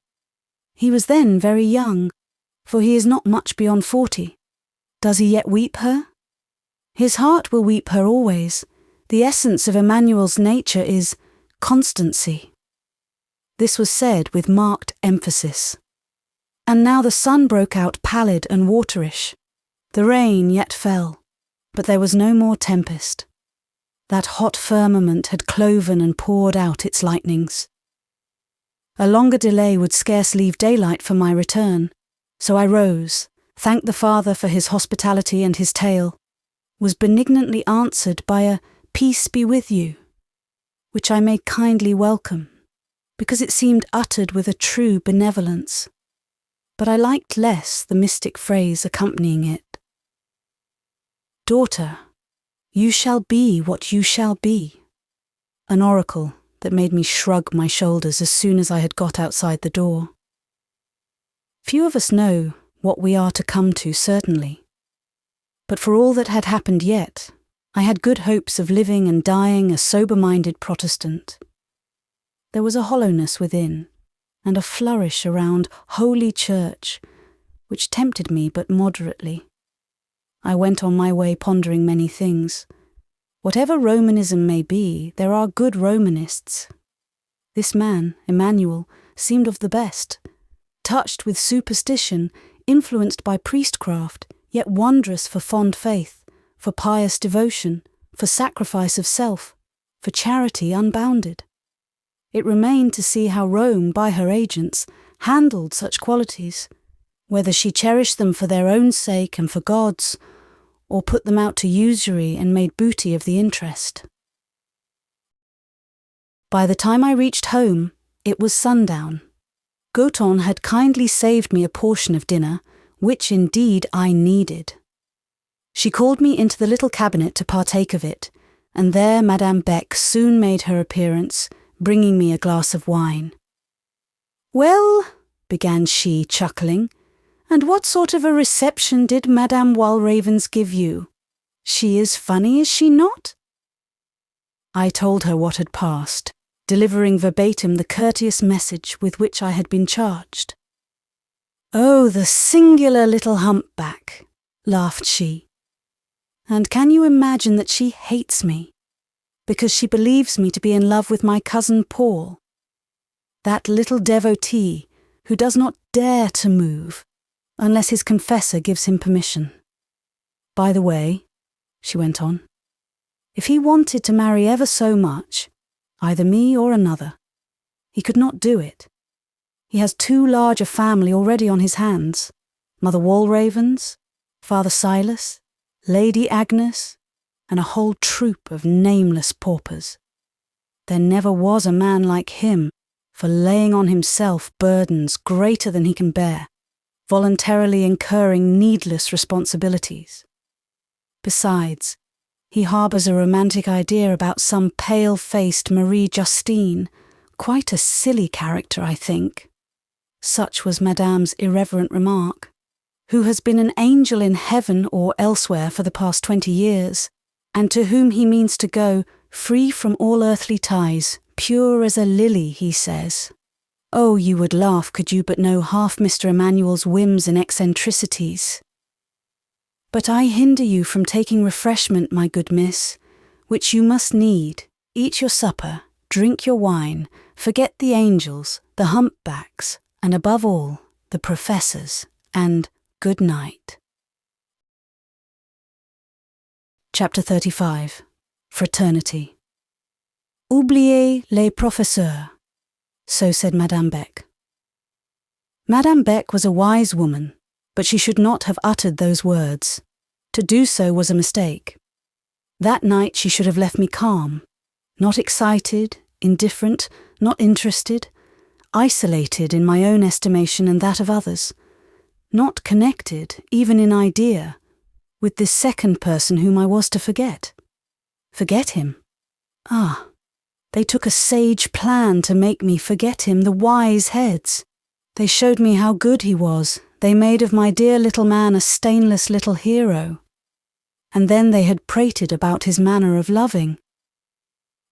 He was then very young, for he is not much beyond 40. Does he yet weep her? His heart will weep her always. The essence of Emmanuel's nature is constancy. This was said with marked emphasis. And now the sun broke out pallid and waterish. The rain yet fell, but there was no more tempest. That hot firmament had cloven and poured out its lightnings. A longer delay would scarce leave daylight for my return, so I rose, thanked the father for his hospitality and his tale, was benignantly answered by a "Peace be with you," which I made kindly welcome, because it seemed uttered with a true benevolence, but I liked less the mystic phrase accompanying it. Daughter, you shall be what you shall be. An oracle that made me shrug my shoulders as soon as I had got outside the door. Few of us know what we are to come to, certainly. But for all that had happened yet, I had good hopes of living and dying a sober-minded Protestant. There was a hollowness within, and a flourish around Holy Church, which tempted me but moderately. I went on my way pondering many things. Whatever Romanism may be, there are good Romanists. This man, Emmanuel, seemed of the best, touched with superstition, influenced by priestcraft, yet wondrous for fond faith, for pious devotion, for sacrifice of self, for charity unbounded. It remained to see how Rome, by her agents, handled such qualities, whether she cherished them for their own sake and for God's, or put them out to usury and made booty of the interest. By the time I reached home, it was sundown. Goton had kindly saved me a portion of dinner, which indeed I needed. She called me into the little cabinet to partake of it, and there Madame Beck soon made her appearance, bringing me a glass of wine. "Well," began she, chuckling, "and what sort of a reception did Madame Walravens give you? She is funny, is she not?" I told her what had passed, delivering verbatim the courteous message with which I had been charged. "Oh, the singular little humpback," laughed she. "And can you imagine that she hates me, because she believes me to be in love with my cousin Paul, that little devotee who does not dare to move unless his confessor gives him permission. By the way," she went on, "if he wanted to marry ever so much, either me or another, he could not do it. He has too large a family already on his hands, Mother Walravens, Father Silas, Lady Agnes, and a whole troop of nameless paupers. There never was a man like him for laying on himself burdens greater than he can bear, voluntarily incurring needless responsibilities. Besides, he harbours a romantic idea about some pale-faced Marie Justine, quite a silly character, I think," such was Madame's irreverent remark, "who has been an angel in heaven or elsewhere for the past 20 years, and to whom he means to go, free from all earthly ties, pure as a lily, he says. Oh, you would laugh could you but know half Mr. Emmanuel's whims and eccentricities. But I hinder you from taking refreshment, my good miss, which you must need. Eat your supper, drink your wine, forget the angels, the humpbacks, and above all, the professors, and good night." Chapter 35. Fraternity. "Oubliez les professeurs," so said Madame Beck. Madame Beck was a wise woman, but she should not have uttered those words. To do so was a mistake. That night she should have left me calm, not excited, indifferent, not interested, isolated in my own estimation and that of others, not connected, even in idea, with this second person whom I was to forget. Forget him? Ah, they took a sage plan to make me forget him, the wise heads. They showed me how good he was. They made of my dear little man a stainless little hero. And then they had prated about his manner of loving.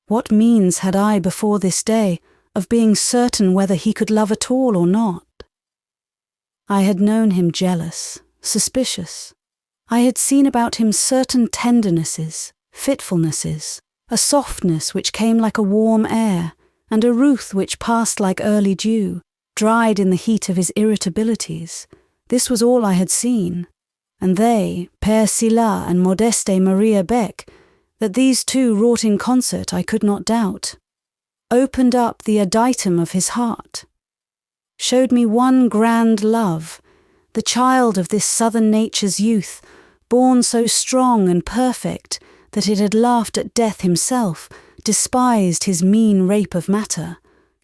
What means had I before this day of being certain whether he could love at all or not? I had known him jealous, suspicious. I had seen about him certain tendernesses, fitfulnesses, a softness which came like a warm air, and a ruth which passed like early dew, dried in the heat of his irritabilities. This was all I had seen. And they, Père Silas and Modeste Maria Beck, that these two wrought in concert I could not doubt, opened up the adytum of his heart, showed me one grand love, the child of this southern nature's youth, born so strong and perfect that it had laughed at death himself, despised his mean rape of matter,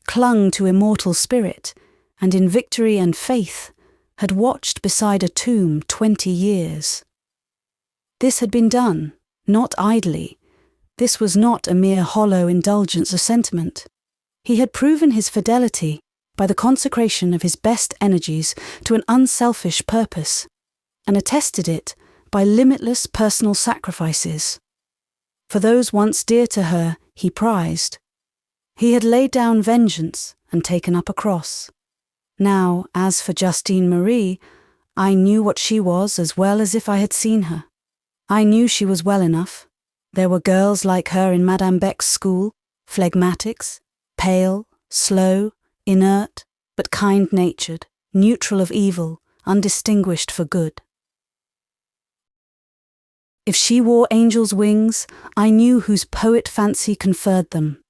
clung to immortal spirit, and in victory and faith had watched beside a tomb 20 years. This had been done, not idly. This was not a mere hollow indulgence of sentiment. He had proven his fidelity by the consecration of his best energies to an unselfish purpose, and attested it by limitless personal sacrifices. For those once dear to her he prized. He had laid down vengeance and taken up a cross. Now, as for Justine Marie, I knew what she was as well as if I had seen her. I knew she was well enough. There were girls like her in Madame Beck's school, phlegmatics, pale, slow, inert, but kind-natured, neutral of evil, undistinguished for good. If she wore angel's wings, I knew whose poet fancy conferred them.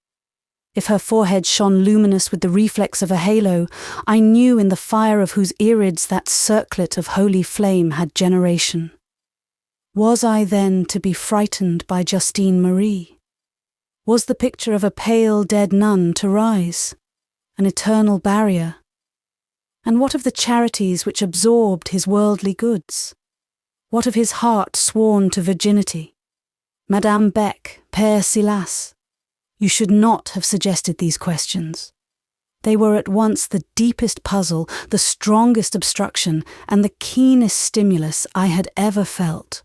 If her forehead shone luminous with the reflex of a halo, I knew in the fire of whose irids that circlet of holy flame had generation. Was I then to be frightened by Justine Marie? Was the picture of a pale dead nun to rise, an eternal barrier? And what of the charities which absorbed his worldly goods? What of his heart sworn to virginity? Madame Beck, Père Silas. You should not have suggested these questions. They were at once the deepest puzzle, the strongest obstruction, and the keenest stimulus I had ever felt.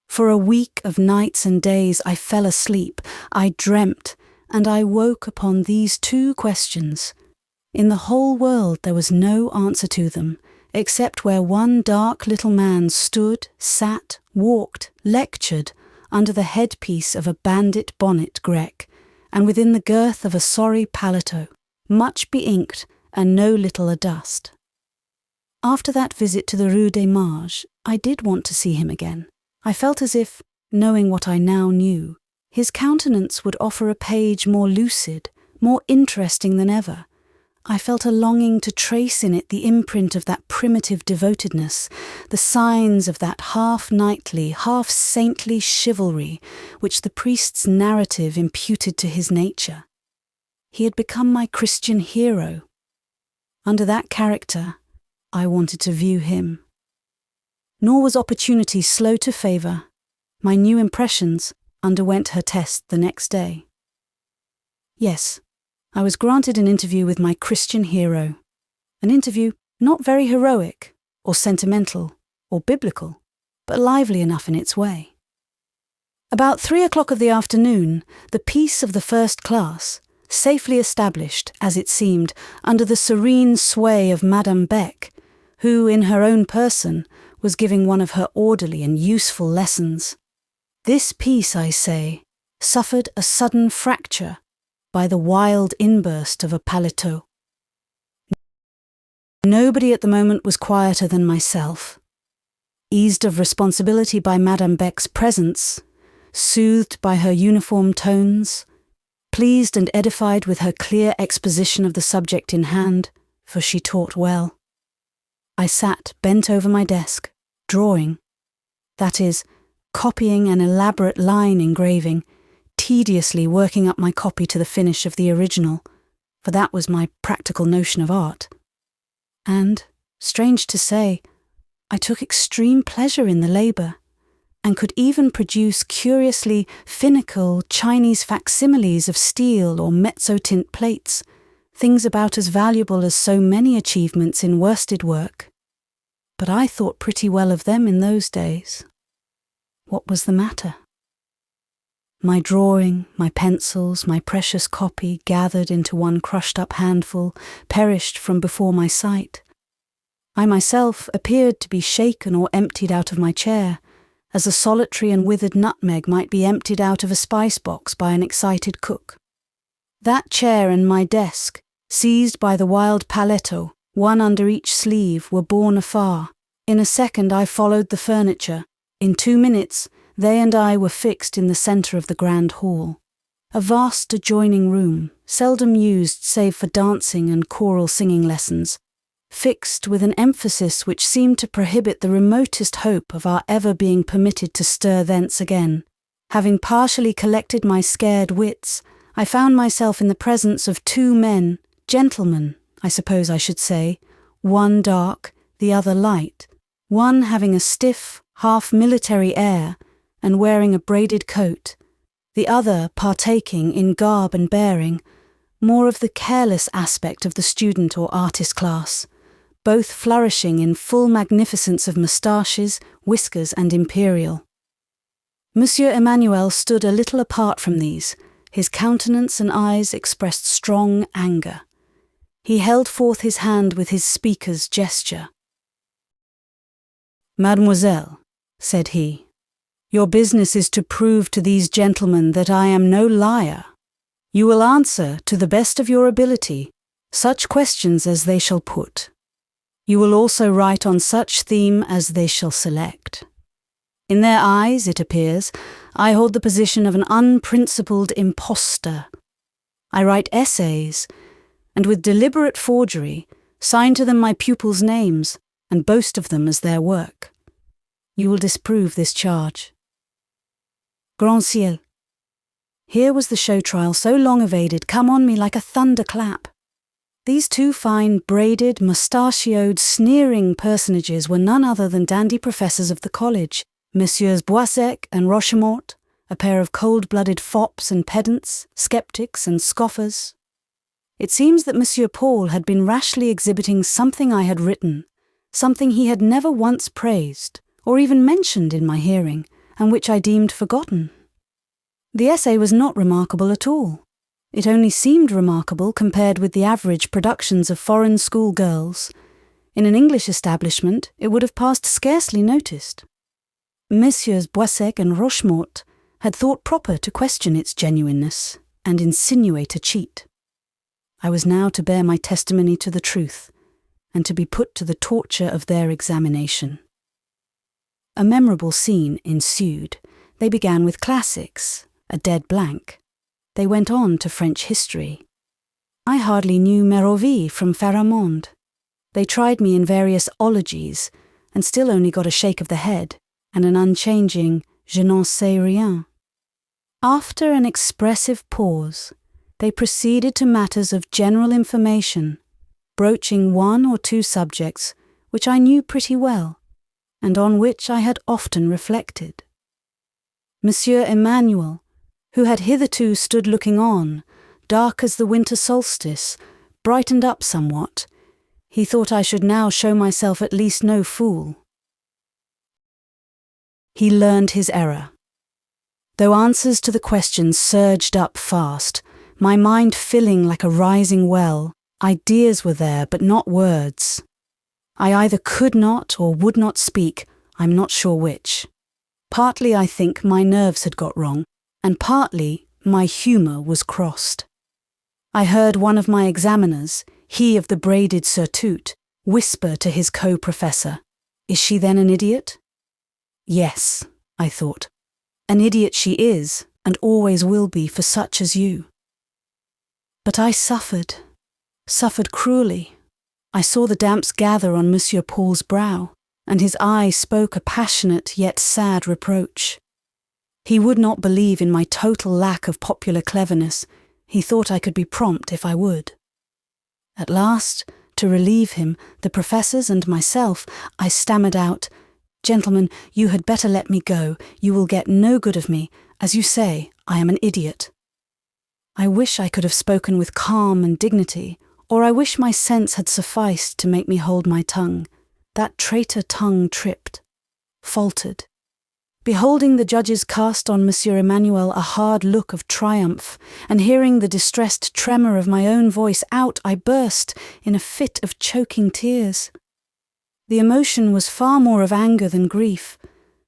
For a week of nights and days I fell asleep, I dreamt, and I woke upon these two questions. In the whole world there was no answer to them, except where one dark little man stood, sat, walked, lectured, under the headpiece of a bandit bonnet grec, and within the girth of a sorry paletot, much be-inked and no little adust. After that visit to the Rue des Mages, I did want to see him again. I felt as if, knowing what I now knew, his countenance would offer a page more lucid, more interesting than ever. I felt a longing to trace in it the imprint of that primitive devotedness, the signs of that half-knightly, half-saintly chivalry which the priest's narrative imputed to his nature. He had become my Christian hero. Under that character, I wanted to view him. Nor was opportunity slow to favour. My new impressions underwent her test the next day. Yes, I was granted an interview with my Christian hero. An interview not very heroic, or sentimental, or biblical, but lively enough in its way. About 3:00 of the afternoon, the peace of the first class, safely established, as it seemed, under the serene sway of Madame Beck, who, in her own person, was giving one of her orderly and useful lessons. This peace, I say, suffered a sudden fracture by the wild inburst of a paletot. Nobody at the moment was quieter than myself. Eased of responsibility by Madame Beck's presence, soothed by her uniform tones, pleased and edified with her clear exposition of the subject in hand, for she taught well. I sat bent over my desk, drawing, that is, copying an elaborate line engraving, tediously working up my copy to the finish of the original, for that was my practical notion of art. And, strange to say, I took extreme pleasure in the labour, and could even produce curiously finical Chinese facsimiles of steel or mezzotint plates, things about as valuable as so many achievements in worsted work. But I thought pretty well of them in those days. What was the matter? My drawing, my pencils, my precious copy, gathered into one crushed-up handful, perished from before my sight. I myself appeared to be shaken or emptied out of my chair, as a solitary and withered nutmeg might be emptied out of a spice-box by an excited cook. That chair and my desk, seized by the wild paletot, one under each sleeve, were borne afar. In a second I followed the furniture. In 2 minutes, they and I were fixed in the centre of the grand hall. A vast adjoining room, seldom used save for dancing and choral singing lessons, fixed with an emphasis which seemed to prohibit the remotest hope of our ever being permitted to stir thence again. Having partially collected my scared wits, I found myself in the presence of 2 men, gentlemen, I suppose I should say, one dark, the other light, one having a stiff, half-military air and wearing a braided coat, the other partaking in garb and bearing more of the careless aspect of the student or artist class, both flourishing in full magnificence of moustaches, whiskers and imperial. Monsieur Emmanuel stood a little apart from these. His countenance and eyes expressed strong anger. He held forth his hand with his speaker's gesture. "Mademoiselle," said he, "your business is to prove to these gentlemen that I am no liar. You will answer, to the best of your ability, such questions as they shall put. You will also write on such theme as they shall select. In their eyes, it appears, I hold the position of an unprincipled impostor. I write essays, and with deliberate forgery, sign to them my pupils' names and boast of them as their work. You will disprove this charge. Grand ciel. Here was the show trial so long evaded come on me like a thunderclap. These two fine, braided, mustachioed, sneering personages were none other than dandy professors of the college, Messieurs Boissec and Rochemort, a pair of cold-blooded fops and pedants, sceptics and scoffers. It seems that Monsieur Paul had been rashly exhibiting something I had written, something he had never once praised, or even mentioned in my hearing, and which I deemed forgotten. The essay was not remarkable at all. It only seemed remarkable compared with the average productions of foreign school girls. In an English establishment, it would have passed scarcely noticed. Messieurs Boissec and Rochemort had thought proper to question its genuineness and insinuate a cheat. I was now to bear my testimony to the truth, and to be put to the torture of their examination. A memorable scene ensued. They began with classics, a dead blank. They went on to French history. I hardly knew Mérovée from Pharamond. They tried me in various ologies, and still only got a shake of the head and an unchanging je n'en sais rien. After an expressive pause, they proceeded to matters of general information, broaching one or two subjects which I knew pretty well, and on which I had often reflected. Monsieur Emmanuel, who had hitherto stood looking on, dark as the winter solstice, brightened up somewhat. He thought I should now show myself at least no fool. He learned his error. Though answers to the questions surged up fast, my mind filling like a rising well, ideas were there but not words. I either could not or would not speak, I'm not sure which. Partly I think my nerves had got wrong, and partly my humour was crossed. I heard one of my examiners, he of the braided surtout, whisper to his co-professor, "Is she then an idiot?" Yes, I thought. An idiot she is, and always will be for such as you. But I suffered cruelly. I saw the damps gather on Monsieur Paul's brow, and his eye spoke a passionate yet sad reproach. He would not believe in my total lack of popular cleverness. He thought I could be prompt if I would. At last, to relieve him, the professors and myself, I stammered out, "Gentlemen, you had better let me go. You will get no good of me. As you say, I am an idiot." I wish I could have spoken with calm and dignity, or I wish my sense had sufficed to make me hold my tongue. That traitor tongue tripped, faltered. Beholding the judges cast on Monsieur Emmanuel a hard look of triumph, and hearing the distressed tremor of my own voice out, I burst in a fit of choking tears. The emotion was far more of anger than grief.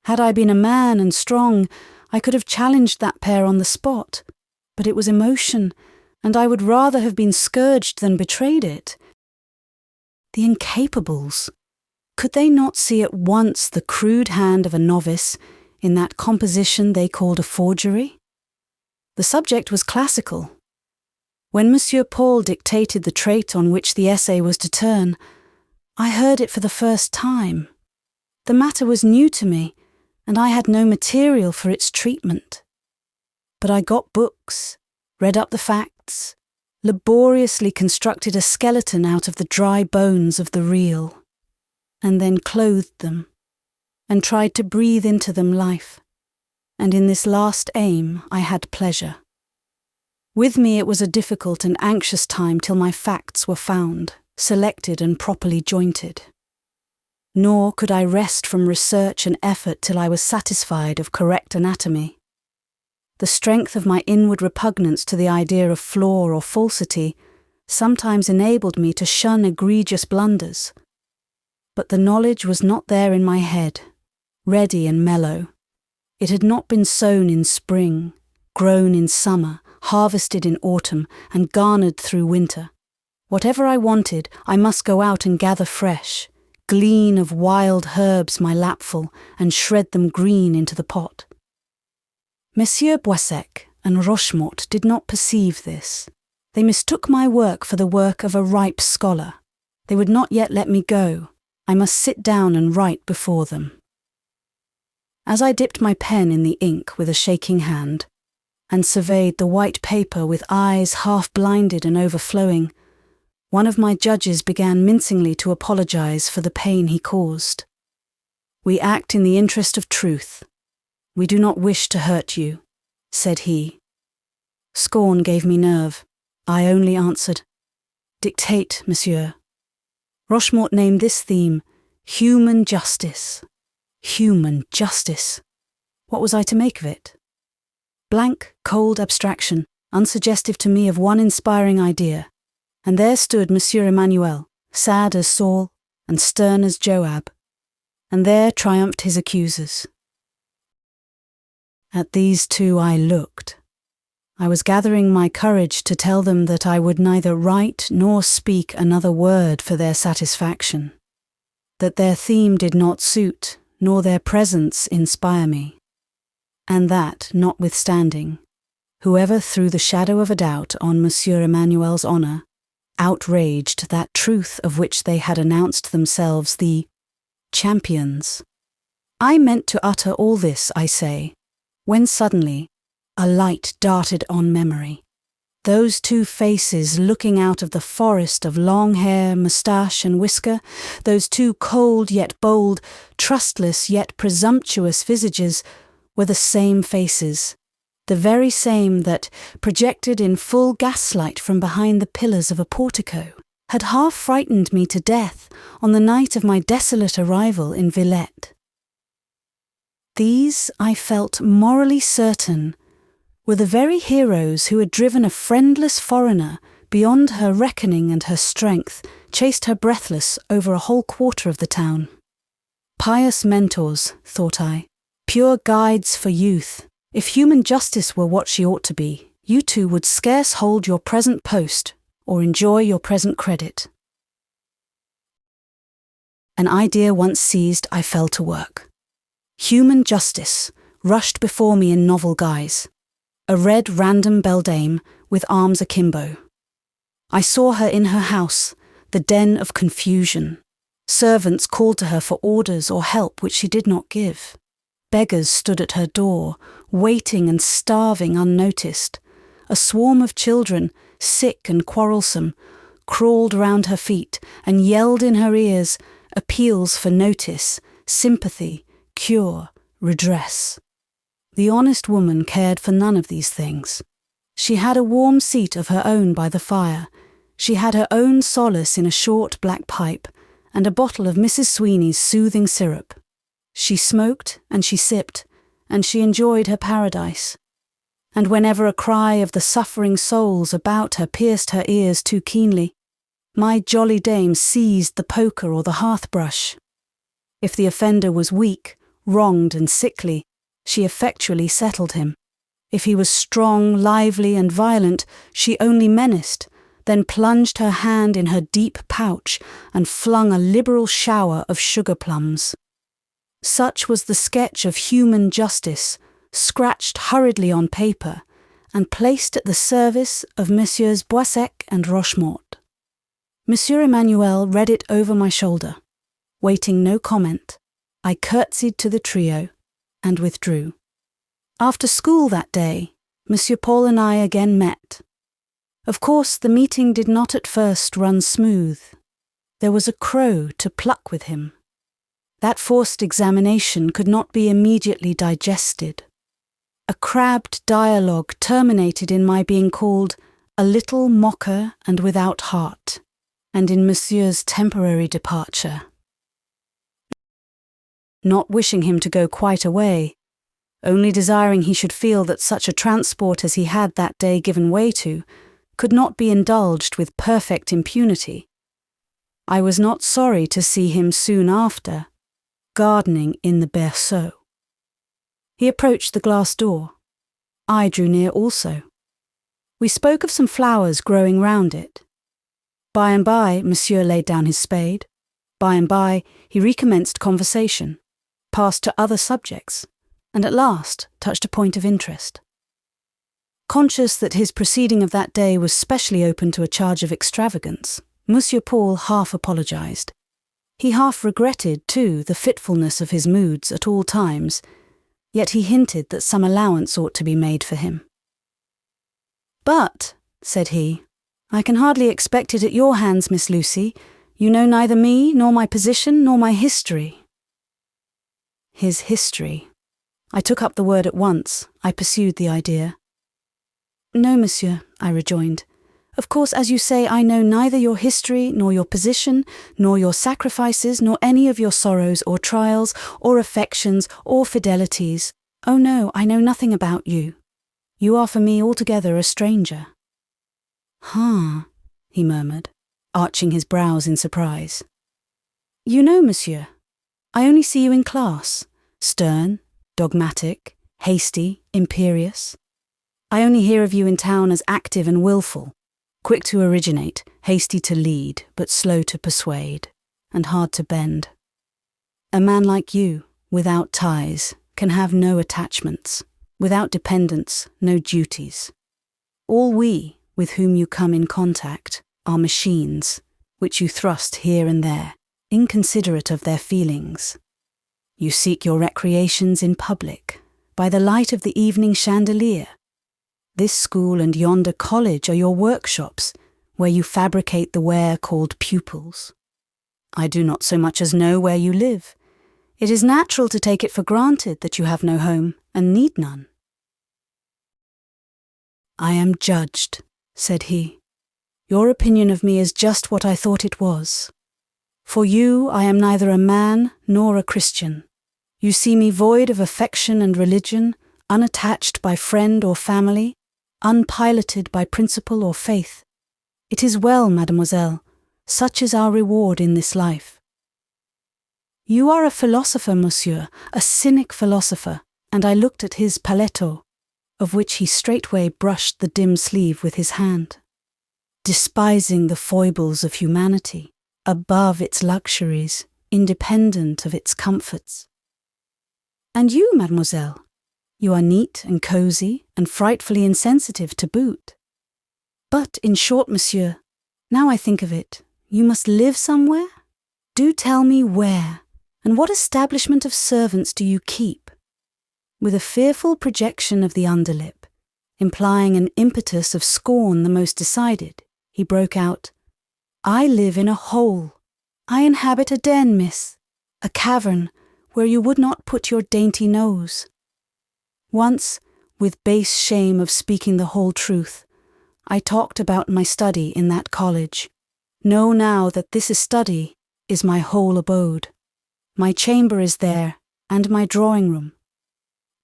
Had I been a man and strong, I could have challenged that pair on the spot. But it was emotion, and I would rather have been scourged than betrayed it. The incapables! Could they not see at once the crude hand of a novice in that composition they called a forgery? The subject was classical. When Monsieur Paul dictated the trait on which the essay was to turn, I heard it for the first time. The matter was new to me, and I had no material for its treatment. But I got books, read up the facts, laboriously constructed a skeleton out of the dry bones of the real, and then clothed them, and tried to breathe into them life. And in this last aim I had pleasure. With me it was a difficult and anxious time till my facts were found, selected and properly jointed. Nor could I rest from research and effort till I was satisfied of correct anatomy. The strength of my inward repugnance to the idea of flaw or falsity sometimes enabled me to shun egregious blunders. But the knowledge was not there in my head, ready and mellow. It had not been sown in spring, grown in summer, harvested in autumn, and garnered through winter. Whatever I wanted, I must go out and gather fresh, glean of wild herbs my lapful, and shred them green into the pot. Messieurs Boissec and Rochemort did not perceive this. They mistook my work for the work of a ripe scholar. They would not yet let me go. I must sit down and write before them. As I dipped my pen in the ink with a shaking hand, and surveyed the white paper with eyes half blinded and overflowing, one of my judges began mincingly to apologize for the pain he caused. "We act in the interest of truth. We do not wish to hurt you," said he. Scorn gave me nerve. I only answered, "Dictate, monsieur." Rochemort named this theme human justice. Human justice. What was I to make of it? Blank, cold abstraction, unsuggestive to me of one inspiring idea. And there stood Monsieur Emmanuel, sad as Saul and stern as Joab. And there triumphed his accusers. At these two I looked. I was gathering my courage to tell them that I would neither write nor speak another word for their satisfaction, that their theme did not suit, nor their presence inspire me, and that, notwithstanding, whoever threw the shadow of a doubt on Monsieur Emmanuel's honour outraged that truth of which they had announced themselves the champions. I meant to utter all this, I say, when suddenly a light darted on memory. Those two faces looking out of the forest of long hair, moustache and whisker, those two cold yet bold, trustless yet presumptuous visages, were the same faces, the very same that, projected in full gaslight from behind the pillars of a portico, had half frightened me to death on the night of my desolate arrival in Villette. These, I felt morally certain, were the very heroes who had driven a friendless foreigner beyond her reckoning and her strength, chased her breathless over a whole quarter of the town. Pious mentors, thought I, pure guides for youth. If human justice were what she ought to be, you two would scarce hold your present post or enjoy your present credit. An idea once seized, I fell to work. Human justice rushed before me in novel guise. A red random beldame with arms akimbo. I saw her in her house, the den of confusion. Servants called to her for orders or help which she did not give. Beggars stood at her door, waiting and starving unnoticed. A swarm of children, sick and quarrelsome, crawled round her feet and yelled in her ears appeals for notice, sympathy, cure, redress. The honest woman cared for none of these things. She had a warm seat of her own by the fire. She had her own solace in a short black pipe and a bottle of Mrs. Sweeney's soothing syrup. She smoked and she sipped, and she enjoyed her paradise. And whenever a cry of the suffering souls about her pierced her ears too keenly, my jolly dame seized the poker or the hearth-brush. If the offender was weak, wronged and sickly, she effectually settled him. If he was strong, lively and violent, she only menaced, then plunged her hand in her deep pouch and flung a liberal shower of sugar plums. Such was the sketch of human justice, scratched hurriedly on paper and placed at the service of Messieurs Boissec and Rochemort. Monsieur Emmanuel read it over my shoulder. Waiting no comment, I curtsied to the trio and withdrew. After school that day, Monsieur Paul and I again met. Of course, the meeting did not at first run smooth. There was a crow to pluck with him. That forced examination could not be immediately digested. A crabbed dialogue terminated in my being called a little mocker and without heart, and in Monsieur's temporary departure. Not wishing him to go quite away, only desiring he should feel that such a transport as he had that day given way to could not be indulged with perfect impunity, I was not sorry to see him soon after, gardening in the berceau. He approached the glass door. I drew near also. We spoke of some flowers growing round it. By and by, Monsieur laid down his spade. By and by, he recommenced conversation, passed to other subjects, and at last touched a point of interest. Conscious that his proceeding of that day was specially open to a charge of extravagance, Monsieur Paul half apologized. He half regretted, too, the fitfulness of his moods at all times, yet he hinted that some allowance ought to be made for him. "But," said he, "I can hardly expect it at your hands, Miss Lucy. You know neither me, nor my position, nor my history." His history. I took up the word at once. I pursued the idea. "No, monsieur," I rejoined. "Of course, as you say, I know neither your history, nor your position, nor your sacrifices, nor any of your sorrows or trials, or affections, or fidelities. Oh no, I know nothing about you. You are for me altogether a stranger." "Huh," he murmured, arching his brows in surprise. "You know, monsieur, I only see you in class, stern, dogmatic, hasty, imperious. I only hear of you in town as active and willful, quick to originate, hasty to lead, but slow to persuade, and hard to bend. A man like you, without ties, can have no attachments, without dependence, no duties. All we, with whom you come in contact, are machines, which you thrust here and there, inconsiderate of their feelings. You seek your recreations in public, by the light of the evening chandelier. This school and yonder college are your workshops, where you fabricate the ware called pupils. I do not so much as know where you live. It is natural to take it for granted that you have no home, and need none." "I am judged," said he. "Your opinion of me is just what I thought it was. For you, I am neither a man nor a Christian. You see me void of affection and religion, unattached by friend or family, unpiloted by principle or faith. It is well, mademoiselle, such is our reward in this life. You are a philosopher, monsieur, a cynic philosopher," and I looked at his paletôt, of which he straightway brushed the dim sleeve with his hand. "Despising the foibles of humanity, above its luxuries, independent of its comforts. And you, mademoiselle? You are neat and cosy, and frightfully insensitive to boot. But, in short, monsieur, now I think of it, you must live somewhere? Do tell me where, and what establishment of servants do you keep?" With a fearful projection of the underlip, implying an impetus of scorn the most decided, he broke out, "I live in a hole. I inhabit a den, miss, a cavern, where you would not put your dainty nose." Once, with base shame of speaking the whole truth, I talked about my study in that college. Know now that this study is my whole abode. My chamber is there, and my drawing-room.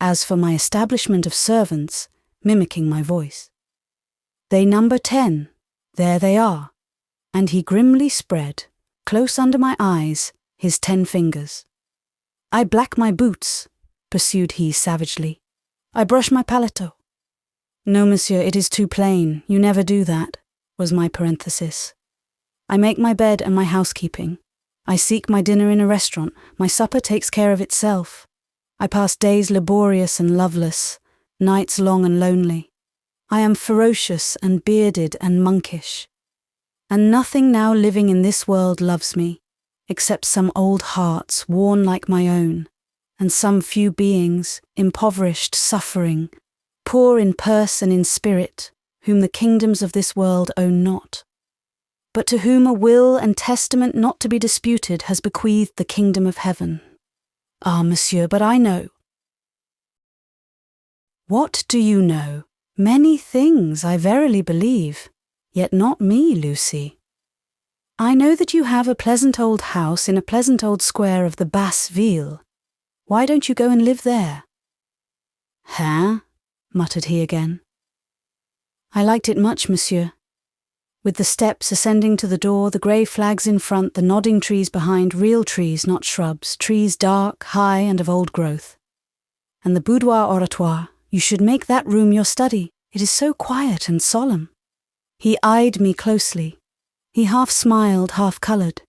As for my establishment of servants, mimicking my voice, they number 10, there they are, and he grimly spread, close under my eyes, his 10 fingers. "I black my boots," pursued he savagely. "I brush my paletôt." "No, monsieur, it is too plain, you never do that," was my parenthesis. "I make my bed and my housekeeping. I seek my dinner in a restaurant, my supper takes care of itself. I pass days laborious and loveless, nights long and lonely. I am ferocious and bearded and monkish. And nothing now living in this world loves me, except some old hearts worn like my own, and some few beings, impoverished, suffering, poor in purse and in spirit, whom the kingdoms of this world own not, but to whom a will and testament not to be disputed has bequeathed the kingdom of heaven. Ah, monsieur, but I know." "What do you know? Many things, I verily believe, yet not me, Lucy. I know that you have a pleasant old house in a pleasant old square of the Basse Ville. Why don't you go and live there?" "Hein?" muttered he again. "I liked it much, monsieur. With the steps ascending to the door, the grey flags in front, the nodding trees behind, real trees, not shrubs, trees dark, high, and of old growth. And the boudoir oratoire, you should make that room your study, it is so quiet and solemn." He eyed me closely. He half smiled, half coloured.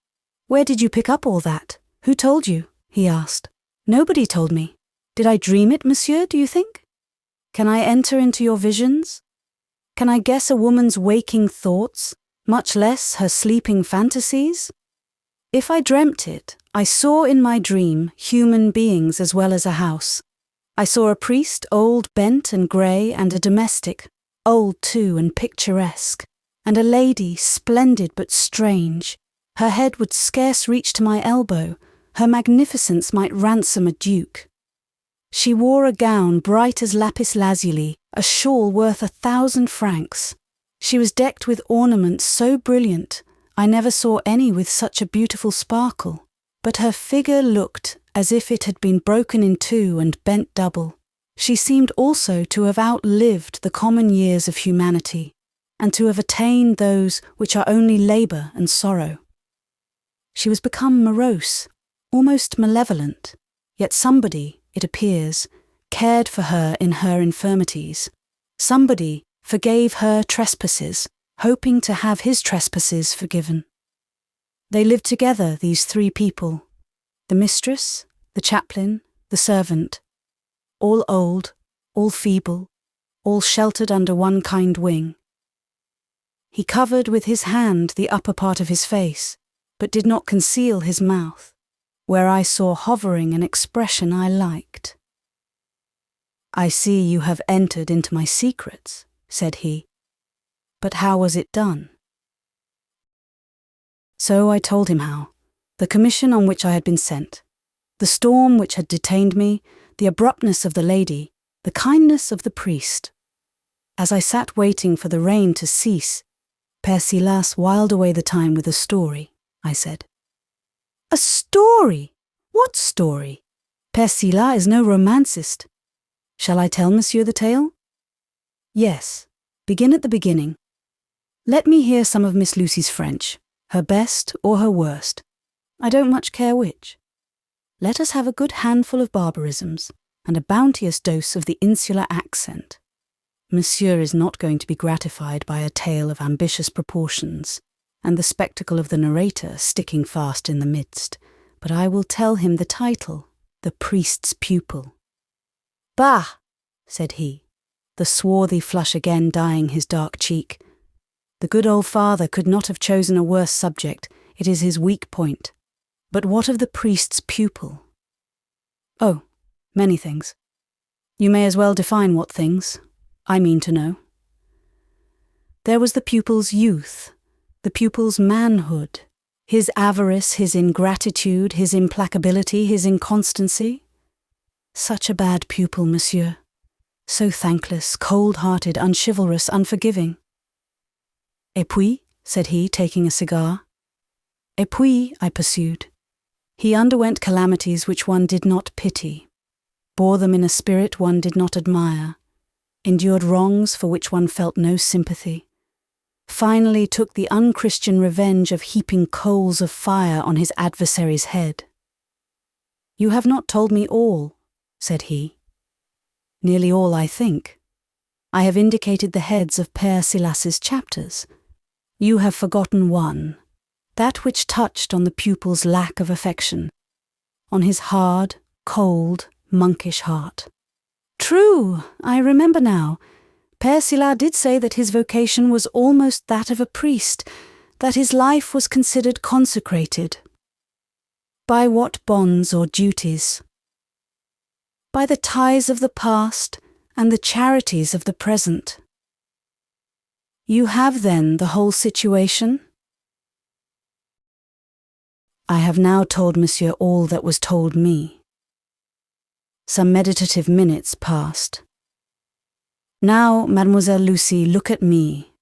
"Where did you pick up all that? Who told you?" he asked. "Nobody told me. Did I dream it, monsieur, do you think? Can I enter into your visions? Can I guess a woman's waking thoughts, much less her sleeping fantasies? If I dreamt it, I saw in my dream human beings as well as a house. I saw a priest, old, bent and grey, and a domestic, old too and picturesque, and a lady, splendid but strange. Her head would scarce reach to my elbow, her magnificence might ransom a duke. She wore a gown bright as lapis lazuli, a shawl worth 1,000 francs. She was decked with ornaments so brilliant, I never saw any with such a beautiful sparkle, but her figure looked as if it had been broken in two and bent double. She seemed also to have outlived the common years of humanity, and to have attained those which are only labour and sorrow. She was become morose, almost malevolent, yet somebody, it appears, cared for her in her infirmities. Somebody forgave her trespasses, hoping to have his trespasses forgiven. They lived together, these three people, the mistress, the chaplain, the servant, all old, all feeble, all sheltered under one kind wing. He covered with his hand the upper part of his face, but did not conceal his mouth, where I saw hovering an expression I liked. "I see you have entered into my secrets," said he. "But how was it done?" So I told him how, the commission on which I had been sent, the storm which had detained me, the abruptness of the lady, the kindness of the priest. As I sat waiting for the rain to cease, Père Silas whiled away the time with a story, I said. "A story? What story? Père Silas is no romancist. Shall I tell Monsieur the tale?" "Yes, begin at the beginning. Let me hear some of Miss Lucy's French, her best or her worst. I don't much care which. Let us have a good handful of barbarisms, and a bounteous dose of the insular accent. Monsieur is not going to be gratified by a tale of ambitious proportions, and the spectacle of the narrator sticking fast in the midst, but I will tell him the title, The Priest's Pupil." "Bah!" said he, the swarthy flush again dyeing his dark cheek. "The good old father could not have chosen a worse subject. It is his weak point. But what of the priest's pupil?" "Oh, many things. You may as well define what things. I mean to know." There was the pupil's youth, the pupil's manhood, his avarice, his ingratitude, his implacability, his inconstancy. Such a bad pupil, monsieur. So thankless, cold-hearted, unchivalrous, unforgiving. "Et puis," said he, taking a cigar. "Et puis," I pursued, "he underwent calamities which one did not pity, bore them in a spirit one did not admire, endured wrongs for which one felt no sympathy, finally took the unchristian revenge of heaping coals of fire on his adversary's head." "You have not told me all," said he. "Nearly all, I think. I have indicated the heads of Père Silas's chapters. You have forgotten one, that which touched on the pupil's lack of affection, on his hard, cold, monkish heart." "True, I remember now. Père Silas did say that his vocation was almost that of a priest, that his life was considered consecrated." "By what bonds or duties?" "By the ties of the past and the charities of the present." "You have then the whole situation?" I have now told Monsieur all that was told me. Some meditative minutes passed. "Now, Mademoiselle Lucy, look at me,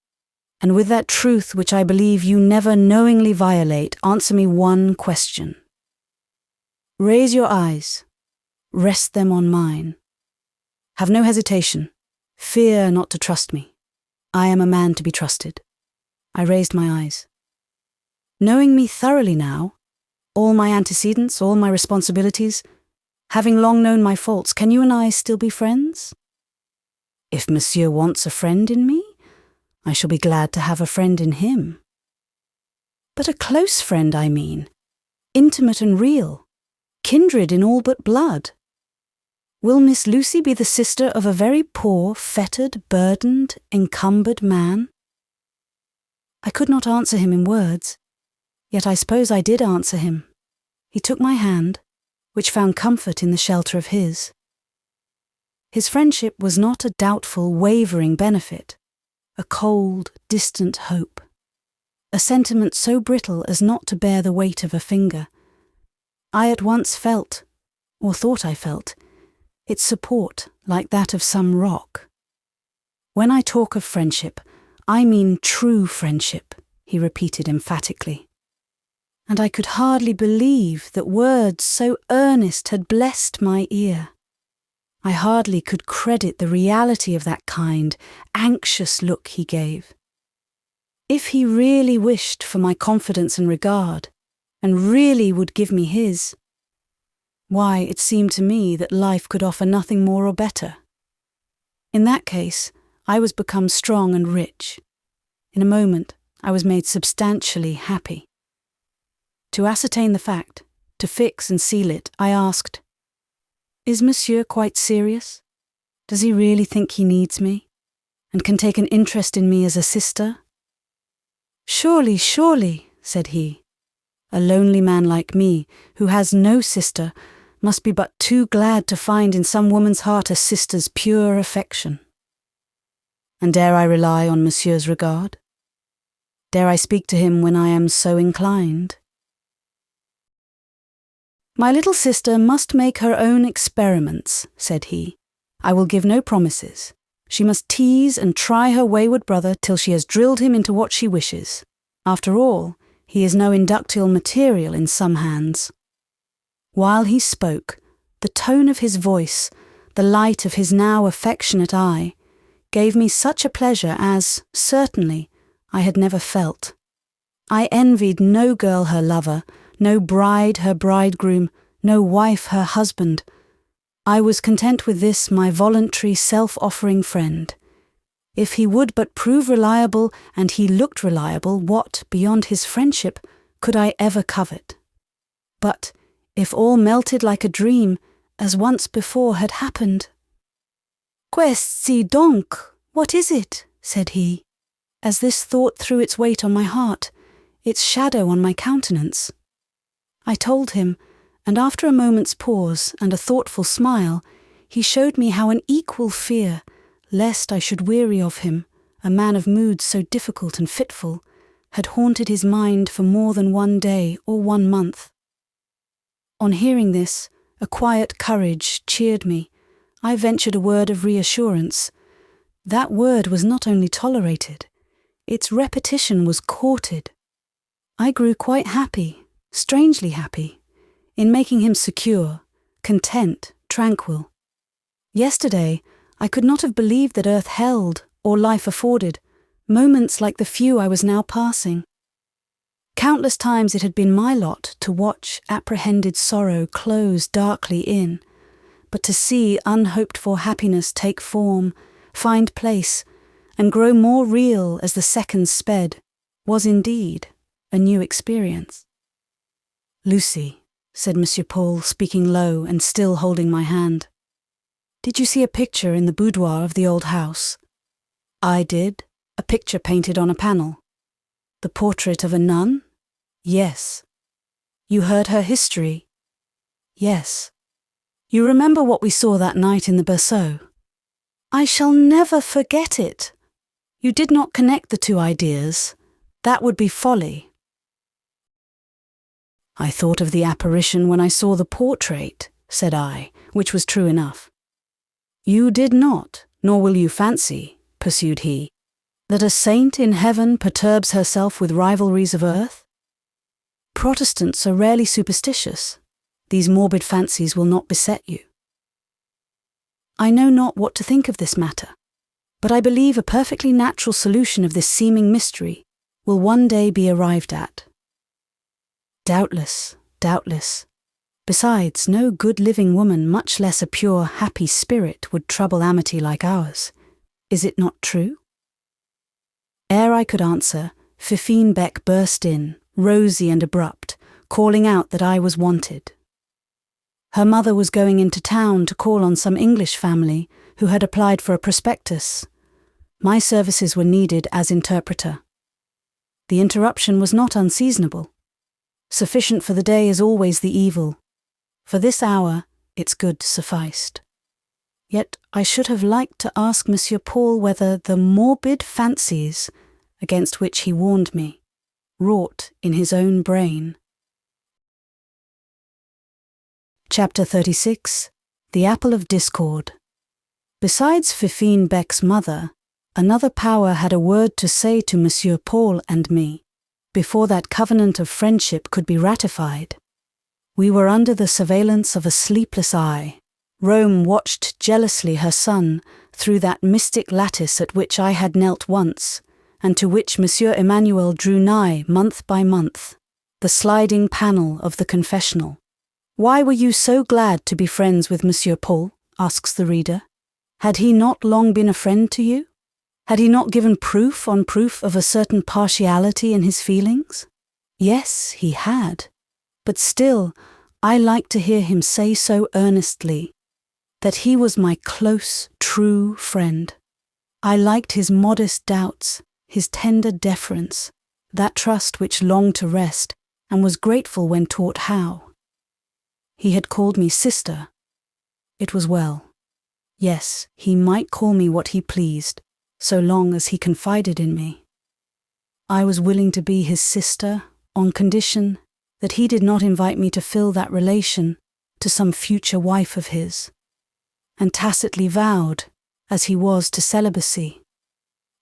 and with that truth which I believe you never knowingly violate, answer me one question. Raise your eyes. Rest them on mine. Have no hesitation. Fear not to trust me. I am a man to be trusted." I raised my eyes. "Knowing me thoroughly now, all my antecedents, all my responsibilities, having long known my faults, can you and I still be friends? If Monsieur wants a friend in me, I shall be glad to have a friend in him. But a close friend, I mean, intimate and real, kindred in all but blood. Will Miss Lucy be the sister of a very poor, fettered, burdened, encumbered man? I could not answer him in words, yet I suppose I did answer him. He took my hand, which found comfort in the shelter of his. His friendship was not a doubtful, wavering benefit, a cold, distant hope, a sentiment so brittle as not to bear the weight of a finger. I at once felt, or thought I felt, its support like that of some rock. When I talk of friendship, I mean true friendship, he repeated emphatically. And I could hardly believe that words so earnest had blessed my ear. I hardly could credit the reality of that kind, anxious look he gave. If he really wished for my confidence and regard, and really would give me his, why, it seemed to me that life could offer nothing more or better. In that case, I was become strong and rich. In a moment, I was made substantially happy. To ascertain the fact, to fix and seal it, I asked, "Is Monsieur quite serious? Does he really think he needs me, and can take an interest in me as a sister?" "Surely, surely," said he. "A lonely man like me, who has no sister, must be but too glad to find in some woman's heart a sister's pure affection. And dare I rely on Monsieur's regard? Dare I speak to him when I am so inclined?" "My little sister must make her own experiments," said he. "I will give no promises. She must tease and try her wayward brother till she has drilled him into what she wishes. After all, he is no inductial material in some hands." While he spoke, the tone of his voice, the light of his now affectionate eye, gave me such a pleasure as, certainly, I had never felt. I envied no girl her lover, no bride her bridegroom, no wife her husband. I was content with this my voluntary self-offering friend. If he would but prove reliable, and he looked reliable, what, beyond his friendship, could I ever covet? But if all melted like a dream, as once before had happened— "Questi donc, what is it?" said he, as this thought threw its weight on my heart, its shadow on my countenance. I told him, and after a moment's pause and a thoughtful smile, he showed me how an equal fear, lest I should weary of him, a man of moods so difficult and fitful, had haunted his mind for more than one day or 1 month. On hearing this, a quiet courage cheered me. I ventured a word of reassurance. That word was not only tolerated, its repetition was courted. I grew quite happy, strangely happy, in making him secure, content, tranquil. Yesterday, I could not have believed that earth held, or life afforded, moments like the few I was now passing. Countless times it had been my lot to watch apprehended sorrow close darkly in, but to see unhoped-for happiness take form, find place, and grow more real as the seconds sped, was indeed a new experience. "Lucy," said Monsieur Paul, speaking low and still holding my hand, "did you see a picture in the boudoir of the old house?" "I did. A picture painted on a panel." "The portrait of a nun?" "Yes." "You heard her history?" "Yes." "You remember what we saw that night in the berceau?" "I shall never forget it." "You did not connect the two ideas. That would be folly." "I thought of the apparition when I saw the portrait," said I, which was true enough. "You did not, nor will you fancy," pursued he, "that a saint in heaven perturbs herself with rivalries of earth? Protestants are rarely superstitious. These morbid fancies will not beset you. I know not what to think of this matter, but I believe a perfectly natural solution of this seeming mystery will one day be arrived at." "Doubtless, doubtless. Besides, no good living woman, much less a pure, happy spirit, would trouble amity like ours. Is it not true?" Ere I could answer, Fifine Beck burst in, rosy and abrupt, calling out that I was wanted. Her mother was going into town to call on some English family who had applied for a prospectus. My services were needed as interpreter. The interruption was not unseasonable. Sufficient for the day is always the evil. For this hour, its good sufficed. Yet I should have liked to ask Monsieur Paul whether the morbid fancies, against which he warned me, wrought in his own brain. Chapter 36. The Apple of Discord. Besides Fifine Beck's mother, another power had a word to say to Monsieur Paul and me, before that covenant of friendship could be ratified. We were under the surveillance of a sleepless eye. Rome watched jealously her son through that mystic lattice at which I had knelt once, and to which Monsieur Emmanuel drew nigh month by month, the sliding panel of the confessional. Why were you so glad to be friends with Monsieur Paul? Asks the reader. Had he not long been a friend to you? Had he not given proof on proof of a certain partiality in his feelings? Yes, he had. But still, I liked to hear him say so earnestly that he was my close, true friend. I liked his modest doubts, his tender deference, that trust which longed to rest and was grateful when taught how. He had called me sister. It was well. Yes, he might call me what he pleased, so long as he confided in me. I was willing to be his sister on condition that he did not invite me to fill that relation to some future wife of his, and tacitly vowed, as he was to celibacy.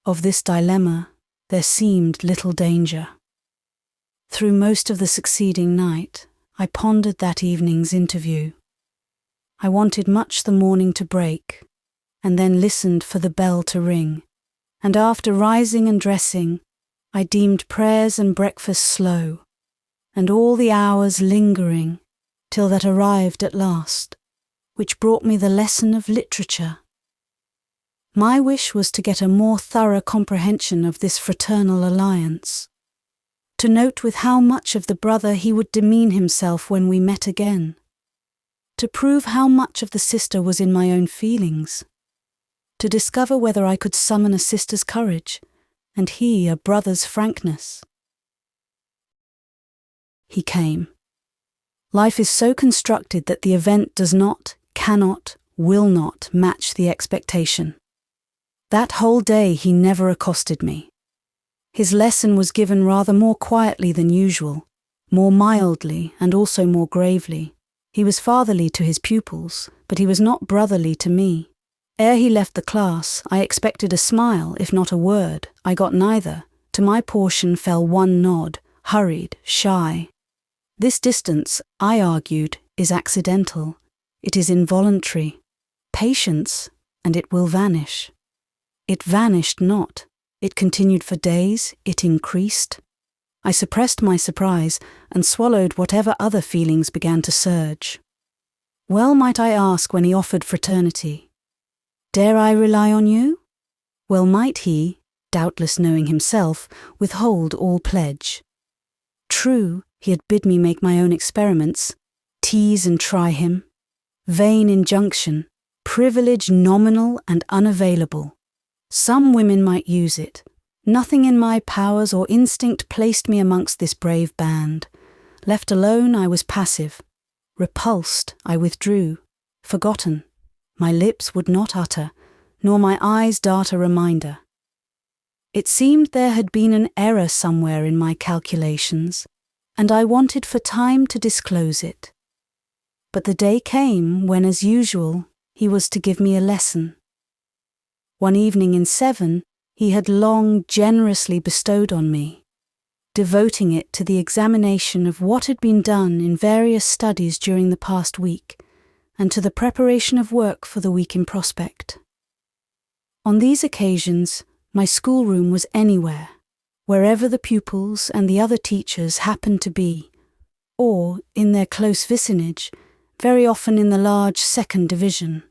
Of this dilemma there seemed little danger. Through most of the succeeding night, I pondered that evening's interview. I wanted much the morning to break, and then listened for the bell to ring, and after rising and dressing, I deemed prayers and breakfast slow, and all the hours lingering, till that arrived at last, which brought me the lesson of literature. My wish was to get a more thorough comprehension of this fraternal alliance, to note with how much of the brother he would demean himself when we met again, to prove how much of the sister was in my own feelings, to discover whether I could summon a sister's courage, and he a brother's frankness. He came. Life is so constructed that the event does not, cannot, will not match the expectation. That whole day he never accosted me. His lesson was given rather more quietly than usual, more mildly and also more gravely. He was fatherly to his pupils, but he was not brotherly to me. Ere he left the class, I expected a smile, if not a word. I got neither. To my portion fell one nod, hurried, shy. This distance, I argued, is accidental. It is involuntary. Patience, and it will vanish. It vanished not. It continued for days, it increased. I suppressed my surprise and swallowed whatever other feelings began to surge. Well might I ask when he offered fraternity, "Dare I rely on you?" Well might he, doubtless knowing himself, withhold all pledge. True, he had bid me make my own experiments, tease and try him. Vain injunction, privilege nominal and unavailable. Some women might use it. Nothing in my powers or instinct placed me amongst this brave band. Left alone, I was passive. Repulsed, I withdrew. Forgotten, my lips would not utter, nor my eyes dart a reminder. It seemed there had been an error somewhere in my calculations, and I wanted for time to disclose it. But the day came when, as usual, he was to give me a lesson. One evening in VII, he had long generously bestowed on me, devoting it to the examination of what had been done in various studies during the past week, and to the preparation of work for the week in prospect. On these occasions, my schoolroom was anywhere, wherever the pupils and the other teachers happened to be, or, in their close vicinage, very often in the large second division,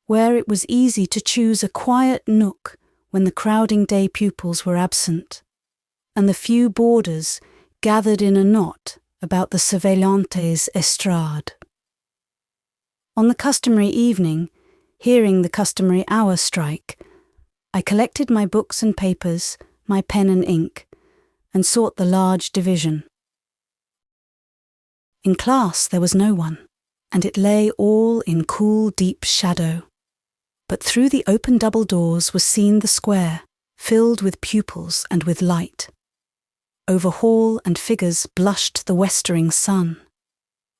where it was easy to choose a quiet nook when the crowding day pupils were absent, and the few boarders gathered in a knot about the surveillante's estrade. On the customary evening, hearing the customary hour strike, I collected my books and papers, my pen and ink, and sought the large division. In class there was no one, and it lay all in cool, deep shadow. But through the open double doors was seen the square, filled with pupils and with light. Over hall and figures blushed the westering sun.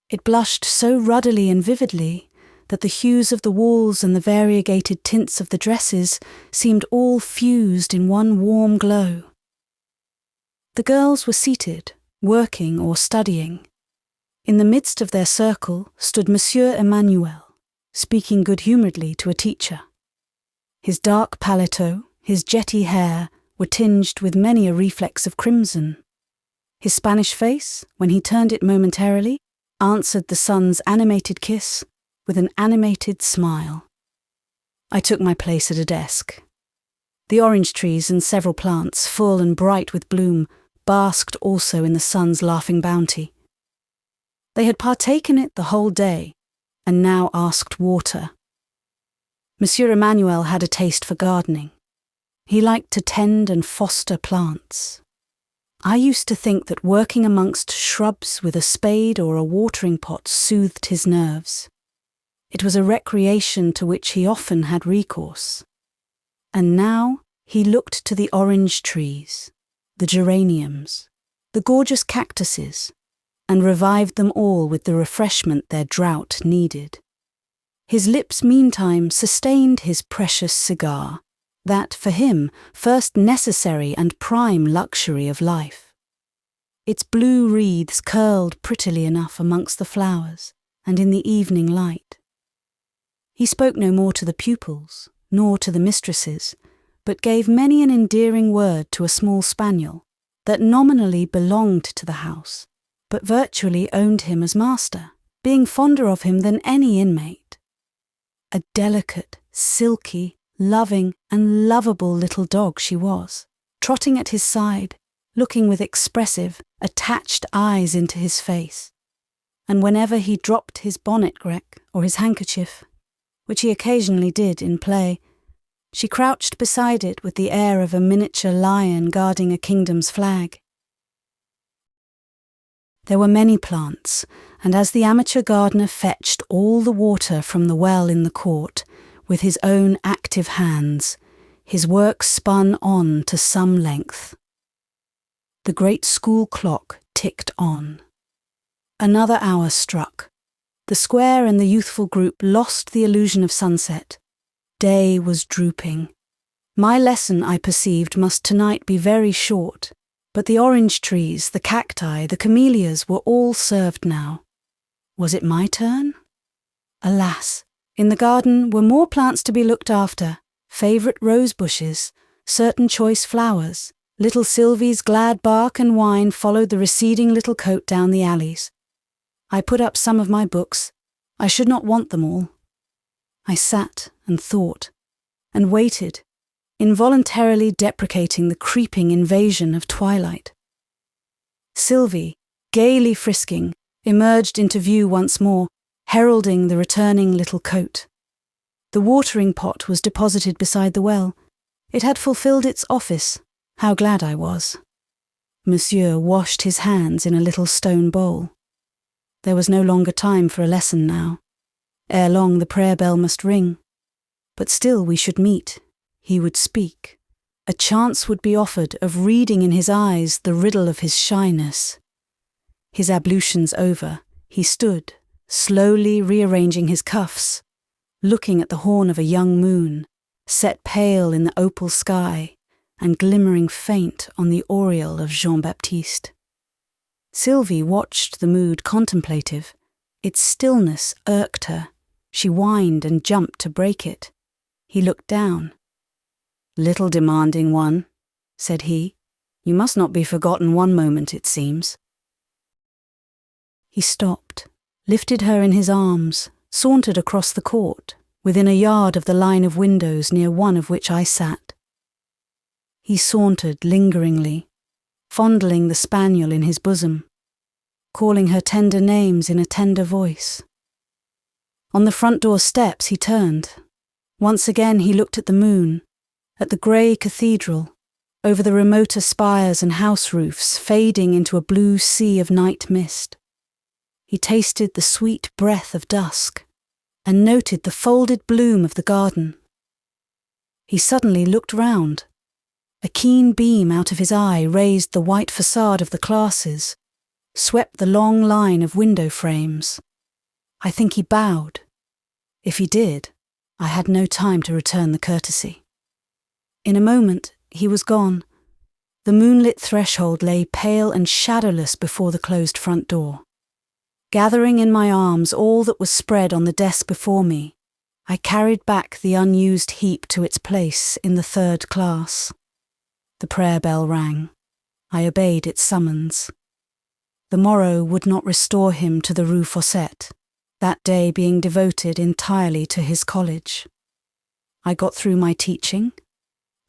It blushed so ruddily and vividly that the hues of the walls and the variegated tints of the dresses seemed all fused in one warm glow. The girls were seated, working or studying. In the midst of their circle stood Monsieur Emmanuel, speaking good-humouredly to a teacher. His dark paletot, his jetty hair, were tinged with many a reflex of crimson. His Spanish face, when he turned it momentarily, answered the sun's animated kiss with an animated smile. I took my place at a desk. The orange trees and several plants, full and bright with bloom, basked also in the sun's laughing bounty. They had partaken it the whole day, and now asked water. Monsieur Emmanuel had a taste for gardening. He liked to tend and foster plants. I used to think that working amongst shrubs with a spade or a watering pot soothed his nerves. It was a recreation to which he often had recourse. And now he looked to the orange trees, the geraniums, the gorgeous cactuses, and revived them all with the refreshment their drought needed. His lips meantime sustained his precious cigar, that, for him, first necessary and prime luxury of life. Its blue wreaths curled prettily enough amongst the flowers and in the evening light. He spoke no more to the pupils, nor to the mistresses, but gave many an endearing word to a small spaniel that nominally belonged to the house, but virtually owned him as master, being fonder of him than any inmate. A delicate, silky, loving and lovable little dog she was, trotting at his side, looking with expressive, attached eyes into his face, and whenever he dropped his bonnet grec or his handkerchief, which he occasionally did in play, she crouched beside it with the air of a miniature lion guarding a kingdom's flag. There were many plants, and as the amateur gardener fetched all the water from the well in the court, with his own active hands, his work spun on to some length. The great school clock ticked on. Another hour struck. The square and the youthful group lost the illusion of sunset. Day was drooping. My lesson, I perceived, must tonight be very short, but the orange trees, the cacti, the camellias were all served now. Was it my turn? Alas! In the garden were more plants to be looked after, favourite rose bushes, certain choice flowers. Little Sylvie's glad bark and whine followed the receding little coat down the alleys. I put up some of my books. I should not want them all. I sat and thought, and waited, involuntarily deprecating the creeping invasion of twilight. Sylvie, gaily frisking, emerged into view once more, heralding the returning little coat. The watering pot was deposited beside the well. It had fulfilled its office. How glad I was. Monsieur washed his hands in a little stone bowl. There was no longer time for a lesson now. Ere long the prayer bell must ring. But still we should meet. He would speak. A chance would be offered of reading in his eyes the riddle of his shyness. His ablutions over, he stood, slowly rearranging his cuffs, looking at the horn of a young moon, set pale in the opal sky and glimmering faint on the aureole of Jean-Baptiste. Sylvie watched the mood contemplative. Its stillness irked her. She whined and jumped to break it. He looked down. "Little demanding one," said he. "You must not be forgotten one moment, it seems." He stopped, lifted her in his arms, sauntered across the court, within a yard of the line of windows near one of which I sat. He sauntered lingeringly, fondling the spaniel in his bosom, calling her tender names in a tender voice. On the front door steps he turned. Once again he looked at the moon, at the grey cathedral, over the remoter spires and house roofs fading into a blue sea of night mist. He tasted the sweet breath of dusk and noted the folded bloom of the garden. He suddenly looked round. A keen beam out of his eye raised the white facade of the classes, swept the long line of window frames. I think he bowed. If he did, I had no time to return the courtesy. In a moment, he was gone. The moonlit threshold lay pale and shadowless before the closed front door. Gathering in my arms all that was spread on the desk before me, I carried back the unused heap to its place in the third class. The prayer bell rang. I obeyed its summons. The morrow would not restore him to the Rue Fossette, that day being devoted entirely to his college. I got through my teaching.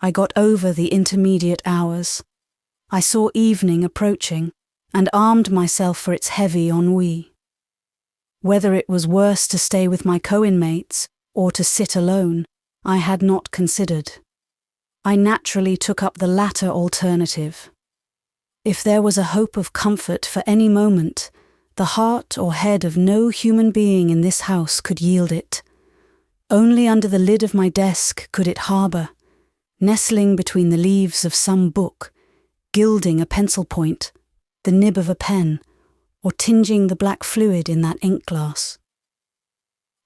I got over the intermediate hours. I saw evening approaching and armed myself for its heavy ennui. Whether it was worse to stay with my co-inmates or to sit alone, I had not considered. I naturally took up the latter alternative. If there was a hope of comfort for any moment, the heart or head of no human being in this house could yield it. Only under the lid of my desk could it harbour, nestling between the leaves of some book, gilding a pencil point, the nib of a pen, or tinging the black fluid in that ink glass.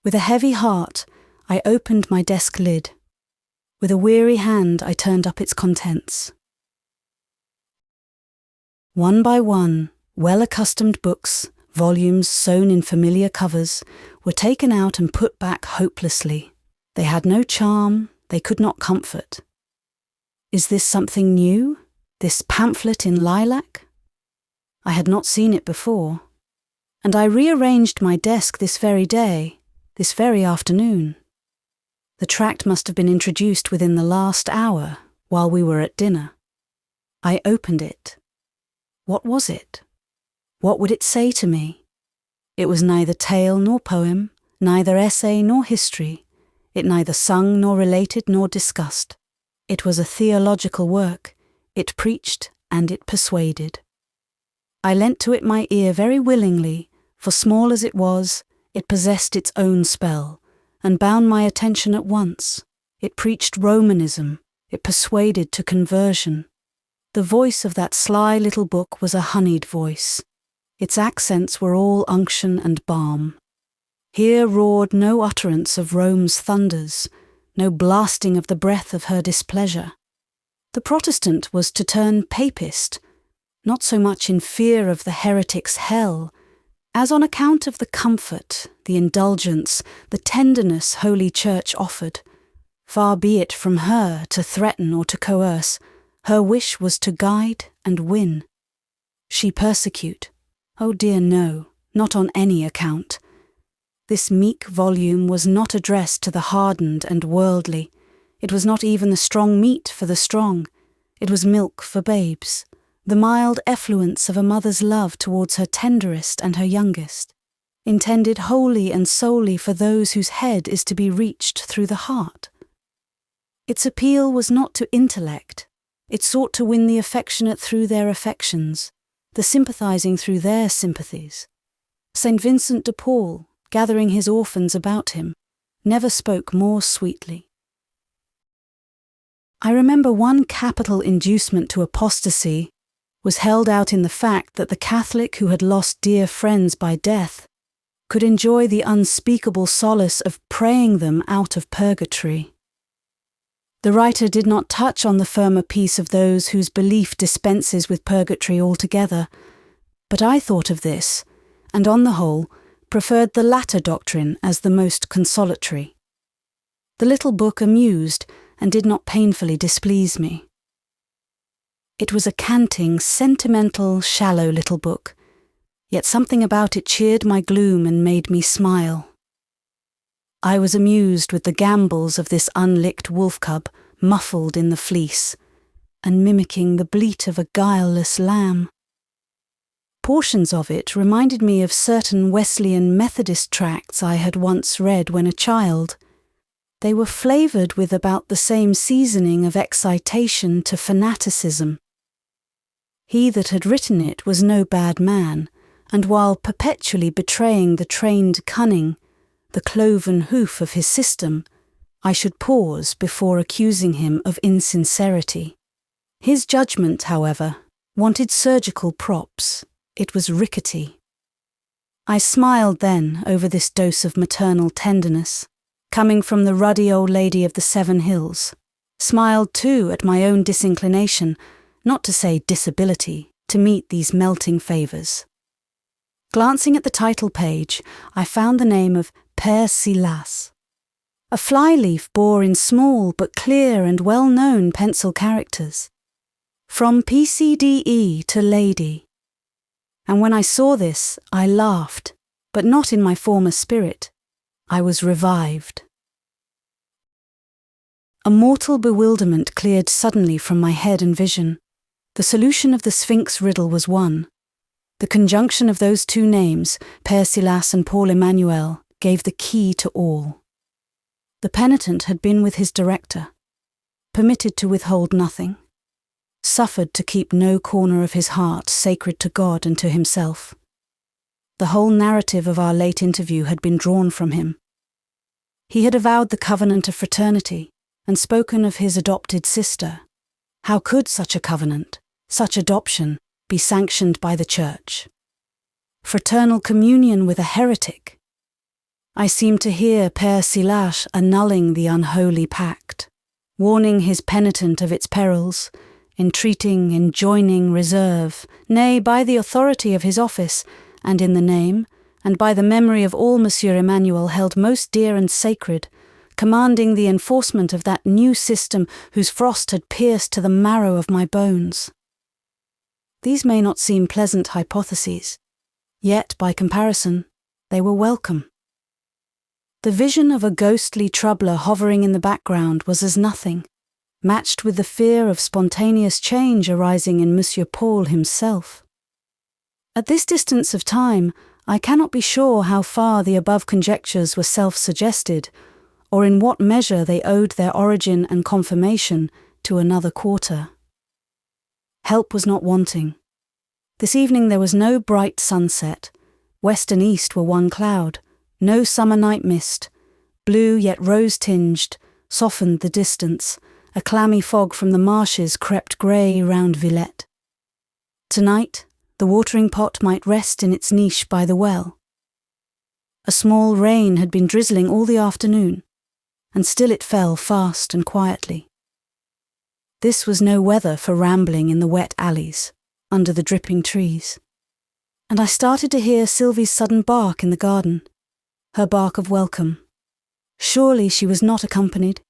With a heavy heart, I opened my desk lid. With a weary hand, I turned up its contents. One by one, well-accustomed books, volumes sewn in familiar covers, were taken out and put back hopelessly. They had no charm, they could not comfort. Is this something new? This pamphlet in lilac? I had not seen it before, and I rearranged my desk this very day, this very afternoon. The tract must have been introduced within the last hour, while we were at dinner. I opened it. What was it? What would it say to me? It was neither tale nor poem, neither essay nor history. It neither sung nor related nor discussed. It was a theological work. It preached and it persuaded. I lent to it my ear very willingly, for small as it was, it possessed its own spell, and bound my attention at once. It preached Romanism. It persuaded to conversion. The voice of that sly little book was a honeyed voice. Its accents were all unction and balm. Here roared no utterance of Rome's thunders, no blasting of the breath of her displeasure. The Protestant was to turn papist, not so much in fear of the heretic's hell, as on account of the comfort, the indulgence, the tenderness Holy Church offered. Far be it from her to threaten or to coerce. Her wish was to guide and win. She persecute? Oh dear no, not on any account. This meek volume was not addressed to the hardened and worldly. It was not even the strong meat for the strong. It was milk for babes, the mild effluence of a mother's love towards her tenderest and her youngest, intended wholly and solely for those whose head is to be reached through the heart. Its appeal was not to intellect. It sought to win the affectionate through their affections, the sympathizing through their sympathies. St. Vincent de Paul, gathering his orphans about him, never spoke more sweetly. I remember one capital inducement to apostasy was held out in the fact that the Catholic who had lost dear friends by death could enjoy the unspeakable solace of praying them out of purgatory. The writer did not touch on the firmer peace of those whose belief dispenses with purgatory altogether, but I thought of this, and on the whole, preferred the latter doctrine as the most consolatory. The little book amused and did not painfully displease me. It was a canting, sentimental, shallow little book, yet something about it cheered my gloom and made me smile. I was amused with the gambols of this unlicked wolf-cub, muffled in the fleece, and mimicking the bleat of a guileless lamb. Portions of it reminded me of certain Wesleyan Methodist tracts I had once read when a child. They were flavoured with about the same seasoning of excitation to fanaticism. He that had written it was no bad man, and while perpetually betraying the trained cunning, the cloven hoof of his system, I should pause before accusing him of insincerity. His judgment, however, wanted surgical props. It was rickety. I smiled then over this dose of maternal tenderness, coming from the ruddy old lady of the 7 Hills, smiled too at my own disinclination, not to say disability, to meet these melting favours. Glancing at the title page, I found the name of Père Silas. A flyleaf bore in small but clear and well-known pencil characters, "From PCDE to Lady." And when I saw this, I laughed, but not in my former spirit. I was revived. A mortal bewilderment cleared suddenly from my head and vision. The solution of the Sphinx riddle was won. The conjunction of those 2 names, Père Silas and Paul Emmanuel, gave the key to all. The penitent had been with his director, permitted to withhold nothing, suffered to keep no corner of his heart sacred to God and to himself. The whole narrative of our late interview had been drawn from him. He had avowed the covenant of fraternity and spoken of his adopted sister. How could such a covenant, such adoption, be sanctioned by the Church? Fraternal communion with a heretic? I seemed to hear Père Silas annulling the unholy pact, warning his penitent of its perils, entreating, enjoining reserve, nay, by the authority of his office, and in the name, and by the memory of all Monsieur Emmanuel held most dear and sacred, commanding the enforcement of that new system whose frost had pierced to the marrow of my bones. These may not seem pleasant hypotheses, yet, by comparison, they were welcome. The vision of a ghostly troubler hovering in the background was as nothing, matched with the fear of spontaneous change arising in Monsieur Paul himself. At this distance of time, I cannot be sure how far the above conjectures were self-suggested, or in what measure they owed their origin and confirmation to another quarter. Help was not wanting. This evening there was no bright sunset. West and east were one cloud, no summer night mist. Blue yet rose-tinged, softened the distance. A clammy fog from the marshes crept grey round Villette. Tonight, the watering pot might rest in its niche by the well. A small rain had been drizzling all the afternoon, and still it fell fast and quietly. This was no weather for rambling in the wet alleys, under the dripping trees. And I started to hear Sylvie's sudden bark in the garden, her bark of welcome. Surely she was not accompanied,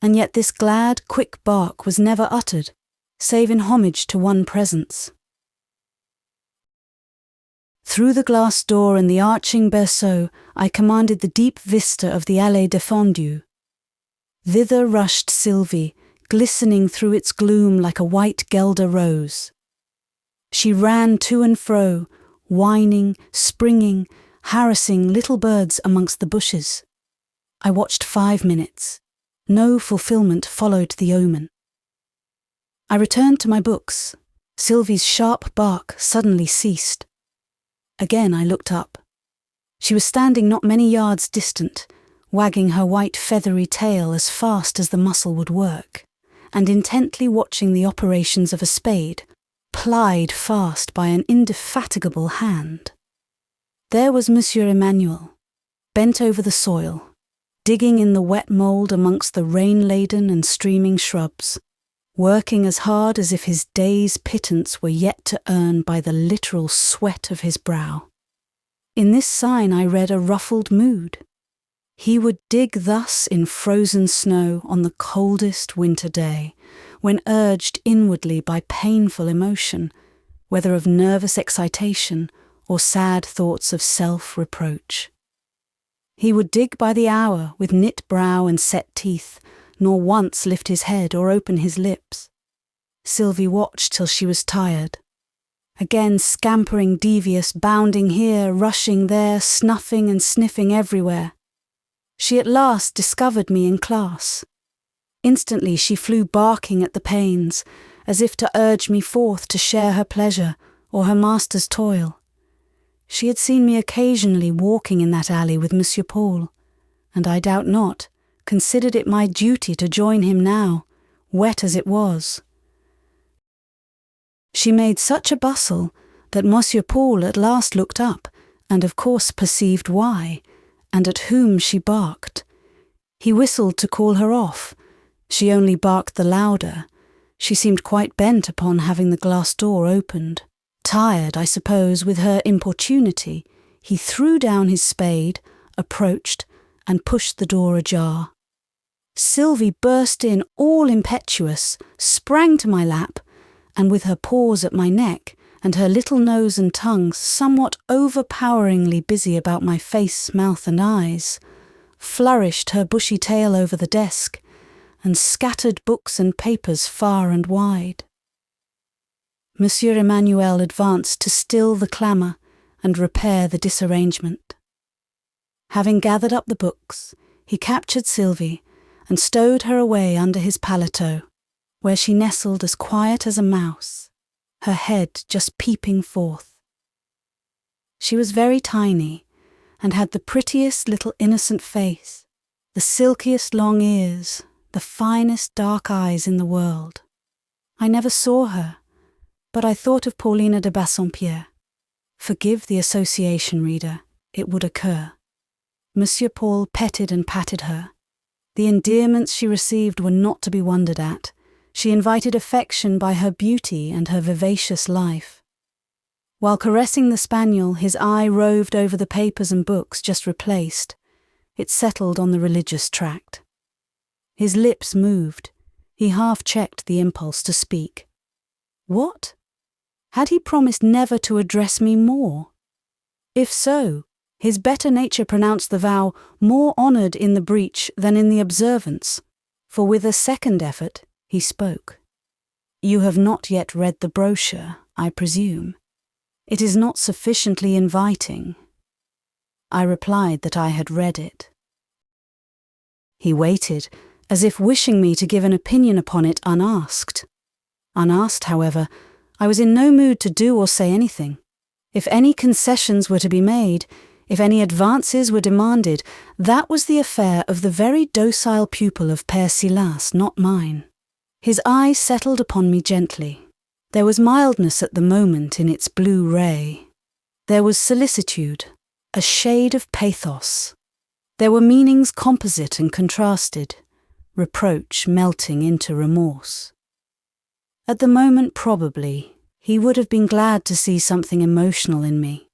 and yet this glad, quick bark was never uttered, save in homage to one presence. Through the glass door and the arching berceau, I commanded the deep vista of the Allée Défendue. Thither rushed Sylvie, glistening through its gloom like a white Guelder rose. She ran to and fro, whining, springing, harassing little birds amongst the bushes. I watched 5 minutes. No fulfilment followed the omen. I returned to my books. Sylvie's sharp bark suddenly ceased. Again I looked up. She was standing not many yards distant, wagging her white feathery tail as fast as the muscle would work, and intently watching the operations of a spade, plied fast by an indefatigable hand. There was Monsieur Emmanuel, bent over the soil, digging in the wet mould amongst the rain-laden and streaming shrubs, working as hard as if his day's pittance were yet to earn by the literal sweat of his brow. In this sign I read a ruffled mood. He would dig thus in frozen snow on the coldest winter day, when urged inwardly by painful emotion, whether of nervous excitation or sad thoughts of self-reproach. He would dig by the hour with knit brow and set teeth, nor once lift his head or open his lips. Sylvie watched till she was tired, again scampering devious, bounding here, rushing there, snuffing and sniffing everywhere. She at last discovered me in class. Instantly she flew barking at the panes, as if to urge me forth to share her pleasure or her master's toil. She had seen me occasionally walking in that alley with Monsieur Paul, and I doubt not, considered it my duty to join him now, wet as it was. She made such a bustle that Monsieur Paul at last looked up, and of course perceived why, and at whom she barked. He whistled to call her off. She only barked the louder. She seemed quite bent upon having the glass door opened. Tired, I suppose, with her importunity, he threw down his spade, approached, and pushed the door ajar. Sylvie burst in, all impetuous, sprang to my lap, and with her paws at my neck, and her little nose and tongue somewhat overpoweringly busy about my face, mouth, and eyes, flourished her bushy tail over the desk, and scattered books and papers far and wide. Monsieur Emmanuel advanced to still the clamour and repair the disarrangement. Having gathered up the books, he captured Sylvie and stowed her away under his paletot, where she nestled as quiet as a mouse, her head just peeping forth. She was very tiny, and had the prettiest little innocent face, the silkiest long ears, the finest dark eyes in the world. I never saw her, but I thought of Paulina de Bassompierre. Forgive the association, reader, it would occur. Monsieur Paul petted and patted her. The endearments she received were not to be wondered at. She invited affection by her beauty and her vivacious life. While caressing the spaniel, his eye roved over the papers and books just replaced. It settled on the religious tract. His lips moved. He half checked the impulse to speak. What? Had he promised never to address me more? If so, his better nature pronounced the vow more honoured in the breach than in the observance, for with a second effort he spoke. You have not yet read the brochure, I presume. It is not sufficiently inviting. I replied that I had read it. He waited, as if wishing me to give an opinion upon it unasked. Unasked, however, I was in no mood to do or say anything. If any concessions were to be made, if any advances were demanded, that was the affair of the very docile pupil of Père Silas, not mine. His eye settled upon me gently. There was mildness at the moment in its blue ray. There was solicitude, a shade of pathos. There were meanings composite and contrasted, reproach melting into remorse. At the moment, probably, he would have been glad to see something emotional in me.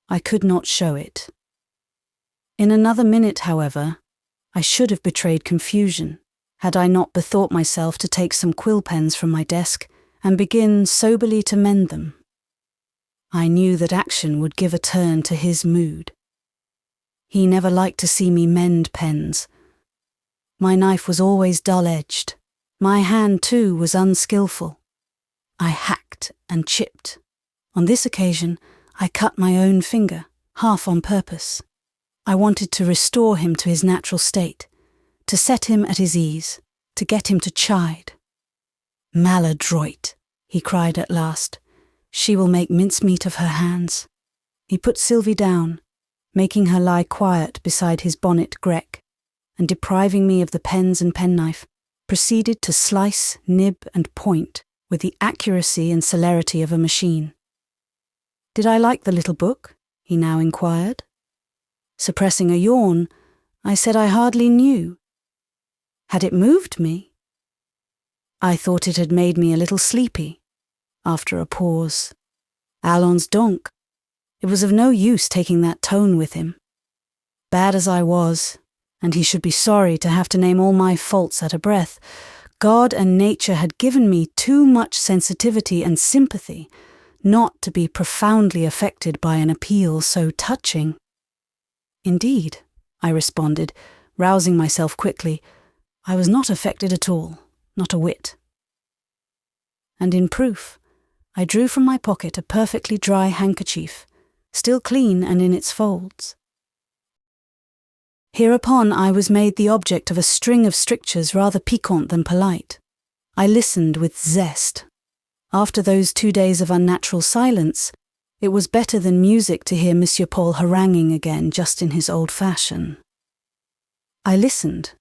I could not show it. In another minute, however, I should have betrayed confusion, had I not bethought myself to take some quill pens from my desk and begin soberly to mend them. I knew that action would give a turn to his mood. He never liked to see me mend pens. My knife was always dull-edged. My hand, too, was unskilful. I hacked and chipped. On this occasion, I cut my own finger, half on purpose. I wanted to restore him to his natural state, to set him at his ease, to get him to chide. Maladroit, he cried at last. She will make mincemeat of her hands. He put Sylvie down, making her lie quiet beside his bonnet grec, and depriving me of the pens and penknife, proceeded to slice, nib, and point with the accuracy and celerity of a machine. Did I like the little book? He now inquired. Suppressing a yawn, I said I hardly knew. Had it moved me? I thought it had made me a little sleepy. After a pause. Allons donc. It was of no use taking that tone with him. Bad as I was, and he should be sorry to have to name all my faults at a breath, God and nature had given me too much sensitivity and sympathy not to be profoundly affected by an appeal so touching. Indeed, I responded, rousing myself quickly, I was not affected at all, not a whit. And in proof, I drew from my pocket a perfectly dry handkerchief, still clean and in its folds. Hereupon I was made the object of a string of strictures rather piquant than polite. I listened with zest. After those 2 days of unnatural silence, it was better than music to hear Monsieur Paul haranguing again just in his old fashion. I listened,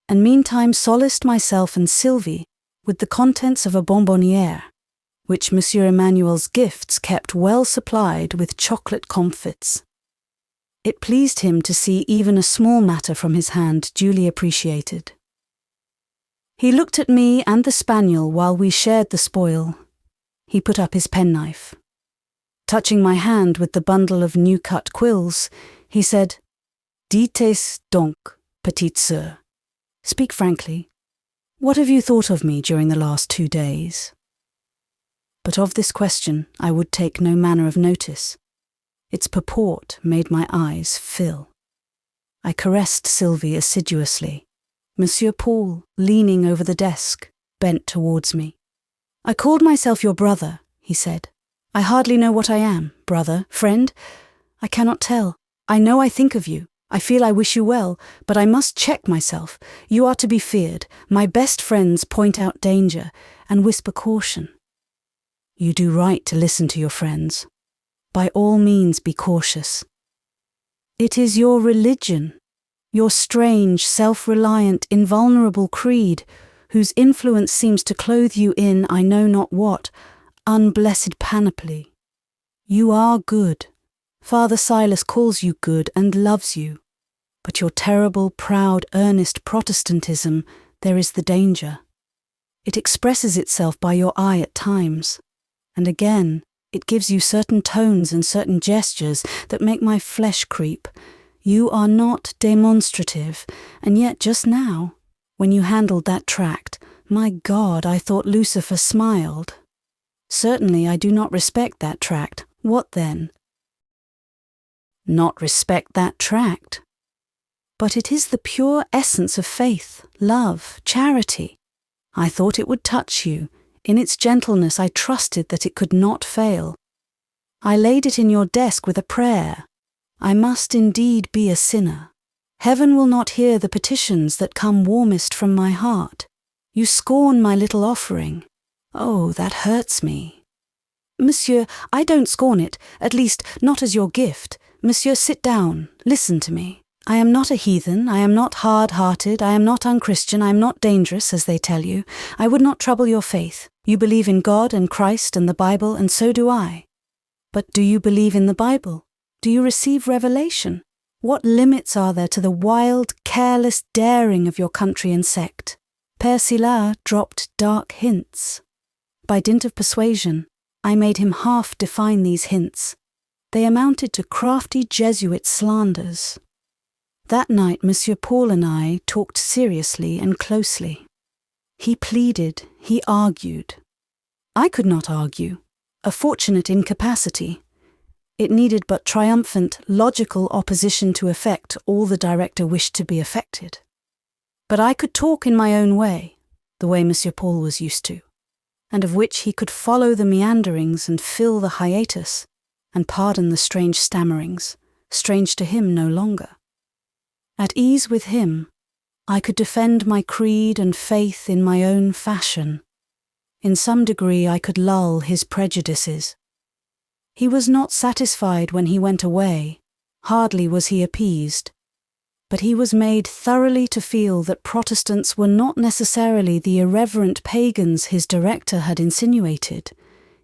and meantime solaced myself and Sylvie with the contents of a bonbonnière, which Monsieur Emmanuel's gifts kept well supplied with chocolate comfits. It pleased him to see even a small matter from his hand duly appreciated. He looked at me and the spaniel while we shared the spoil. He put up his penknife. Touching my hand with the bundle of new-cut quills, he said, "Dites donc, petite sœur. Speak frankly. What have you thought of me during the last 2 days?" But of this question I would take no manner of notice. Its purport made my eyes fill. I caressed Sylvie assiduously. Monsieur Paul, leaning over the desk, bent towards me. "I called myself your brother," he said. "I hardly know what I am, brother, friend. I cannot tell. I know I think of you. I feel I wish you well, but I must check myself. You are to be feared. My best friends point out danger and whisper caution. You do right to listen to your friends. By all means be cautious. It is your religion, your strange, self-reliant, invulnerable creed, whose influence seems to clothe you in I know not what, unblessed panoply. You are good. Father Silas calls you good and loves you. But your terrible, proud, earnest Protestantism, there is the danger. It expresses itself by your eye at times, and again it gives you certain tones and certain gestures that make my flesh creep. You are not demonstrative, and yet just now, when you handled that tract, my God, I thought Lucifer smiled. Certainly I do not respect that tract. What then? Not respect that tract. But it is the pure essence of faith, love, charity. I thought it would touch you. In its gentleness I trusted that it could not fail. I laid it in your desk with a prayer. I must indeed be a sinner. Heaven will not hear the petitions that come warmest from my heart. You scorn my little offering. Oh, that hurts me. Monsieur, I don't scorn it, at least not as your gift. Monsieur, sit down, listen to me. I am not a heathen, I am not hard-hearted, I am not unchristian, I am not dangerous, as they tell you. I would not trouble your faith. You believe in God and Christ and the Bible, and so do I. But do you believe in the Bible? Do you receive revelation? What limits are there to the wild, careless daring of your country and sect? Père Silas dropped dark hints. By dint of persuasion, I made him half define these hints. They amounted to crafty Jesuit slanders. That night Monsieur Paul and I talked seriously and closely. He pleaded, he argued. I could not argue, a fortunate incapacity. It needed but triumphant, logical opposition to effect all the director wished to be effected. But I could talk in my own way, the way Monsieur Paul was used to, and of which he could follow the meanderings and fill the hiatus, and pardon the strange stammerings, strange to him no longer. At ease with him, I could defend my creed and faith in my own fashion. In some degree I could lull his prejudices. He was not satisfied when he went away, hardly was he appeased. But he was made thoroughly to feel that Protestants were not necessarily the irreverent pagans his director had insinuated.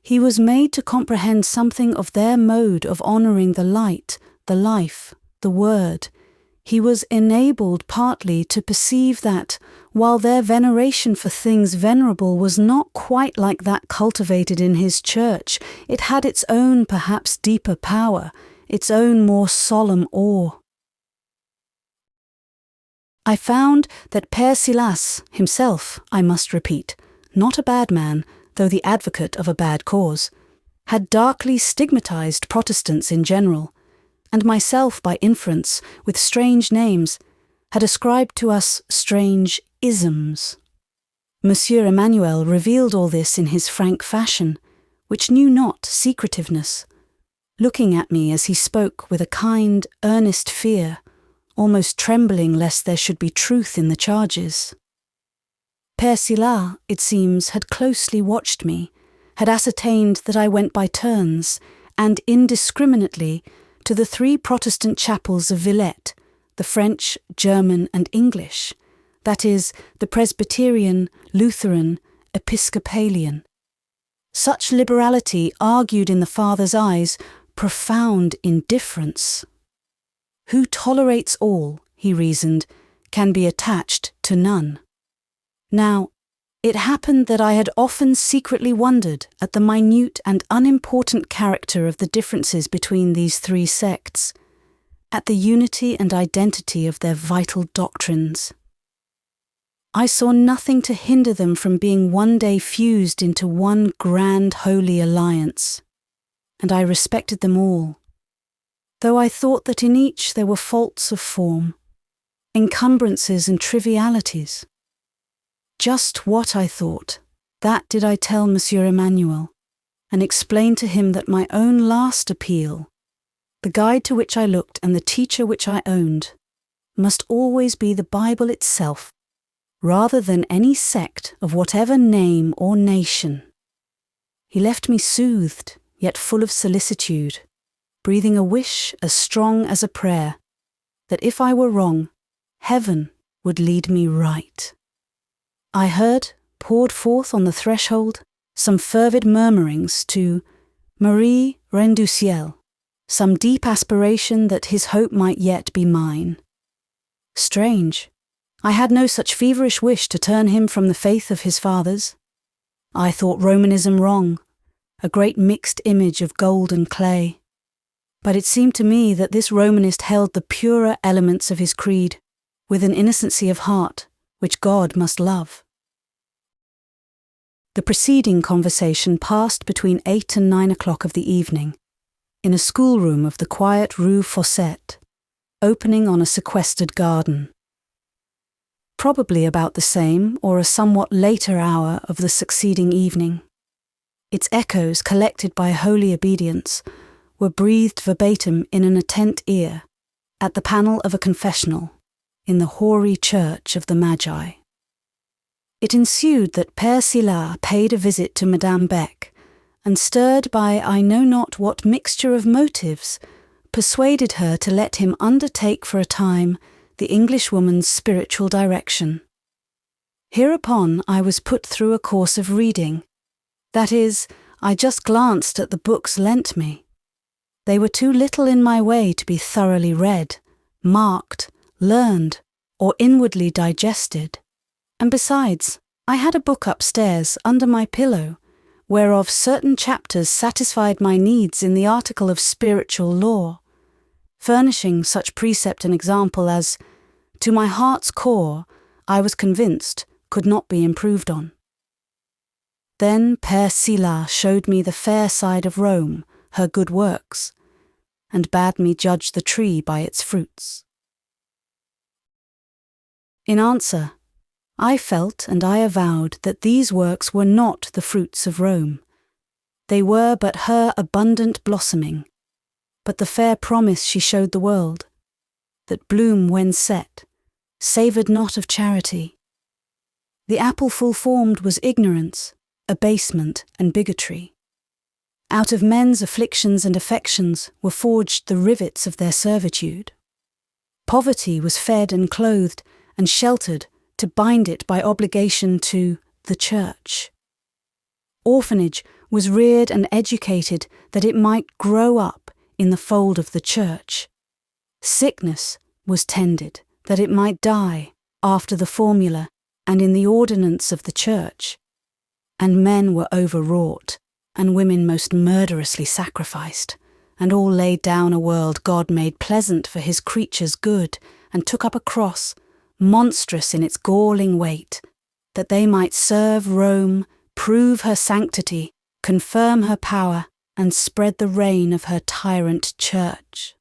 He was made to comprehend something of their mode of honouring the light, the life, the word. He was enabled partly to perceive that, while their veneration for things venerable was not quite like that cultivated in his church, it had its own perhaps deeper power, its own more solemn awe. I found that Père Silas himself, I must repeat, not a bad man, though the advocate of a bad cause, had darkly stigmatized Protestants in general, and myself by inference, with strange names, had ascribed to us strange isms. Monsieur Emmanuel revealed all this in his frank fashion, which knew not secretiveness, looking at me as he spoke with a kind, earnest fear, almost trembling lest there should be truth in the charges. Père Silas, it seems, had closely watched me, had ascertained that I went by turns, and indiscriminately, to the 3 Protestant chapels of Villette, the French, German and English, that is, the Presbyterian, Lutheran, Episcopalian. Such liberality argued in the father's eyes profound indifference. Who tolerates all, he reasoned, can be attached to none. Now, it happened that I had often secretly wondered at the minute and unimportant character of the differences between these 3 sects, at the unity and identity of their vital doctrines. I saw nothing to hinder them from being one day fused into one grand holy alliance, and I respected them all, though I thought that in each there were faults of form, encumbrances and trivialities. Just what I thought, that did I tell Monsieur Emmanuel, and explain to him that my own last appeal, the guide to which I looked and the teacher which I owned, must always be the Bible itself, rather than any sect of whatever name or nation. He left me soothed, yet full of solicitude, breathing a wish as strong as a prayer, that if I were wrong, heaven would lead me right. I heard, poured forth on the threshold, some fervid murmurings to Marie Reine du Ciel, some deep aspiration that his hope might yet be mine. Strange, I had no such feverish wish to turn him from the faith of his fathers. I thought Romanism wrong, a great mixed image of gold and clay. But it seemed to me that this Romanist held the purer elements of his creed, with an innocency of heart, which God must love. The preceding conversation passed between 8 and 9 o'clock of the evening, in a schoolroom of the quiet Rue Fossette, opening on a sequestered garden. Probably about the same or a somewhat later hour of the succeeding evening. Its echoes, collected by holy obedience, were breathed verbatim in an attent ear, at the panel of a confessional, in the hoary church of the Magi. It ensued that Père Silas paid a visit to Madame Beck, and stirred by I know not what mixture of motives, persuaded her to let him undertake for a time the Englishwoman's spiritual direction. Hereupon I was put through a course of reading. That is, I just glanced at the books lent me. They were too little in my way to be thoroughly read, marked, learned, or inwardly digested. And besides, I had a book upstairs under my pillow, whereof certain chapters satisfied my needs in the article of spiritual law, furnishing such precept and example as, to my heart's core, I was convinced could not be improved on. Then Père Silas showed me the fair side of Rome, her good works, and bade me judge the tree by its fruits. In answer, I felt and I avowed that these works were not the fruits of Rome. They were but her abundant blossoming, but the fair promise she showed the world, that bloom when set, savoured not of charity. The apple full-formed was ignorance, abasement and bigotry. Out of men's afflictions and affections were forged the rivets of their servitude. Poverty was fed and clothed and sheltered to bind it by obligation to the church. Orphanage was reared and educated that it might grow up in the fold of the church. Sickness was tended that it might die after the formula and in the ordinance of the church. And men were overwrought, and women most murderously sacrificed, and all laid down a world God made pleasant for his creatures' good, and took up a cross, monstrous in its galling weight, that they might serve Rome, prove her sanctity, confirm her power, and spread the reign of her tyrant church.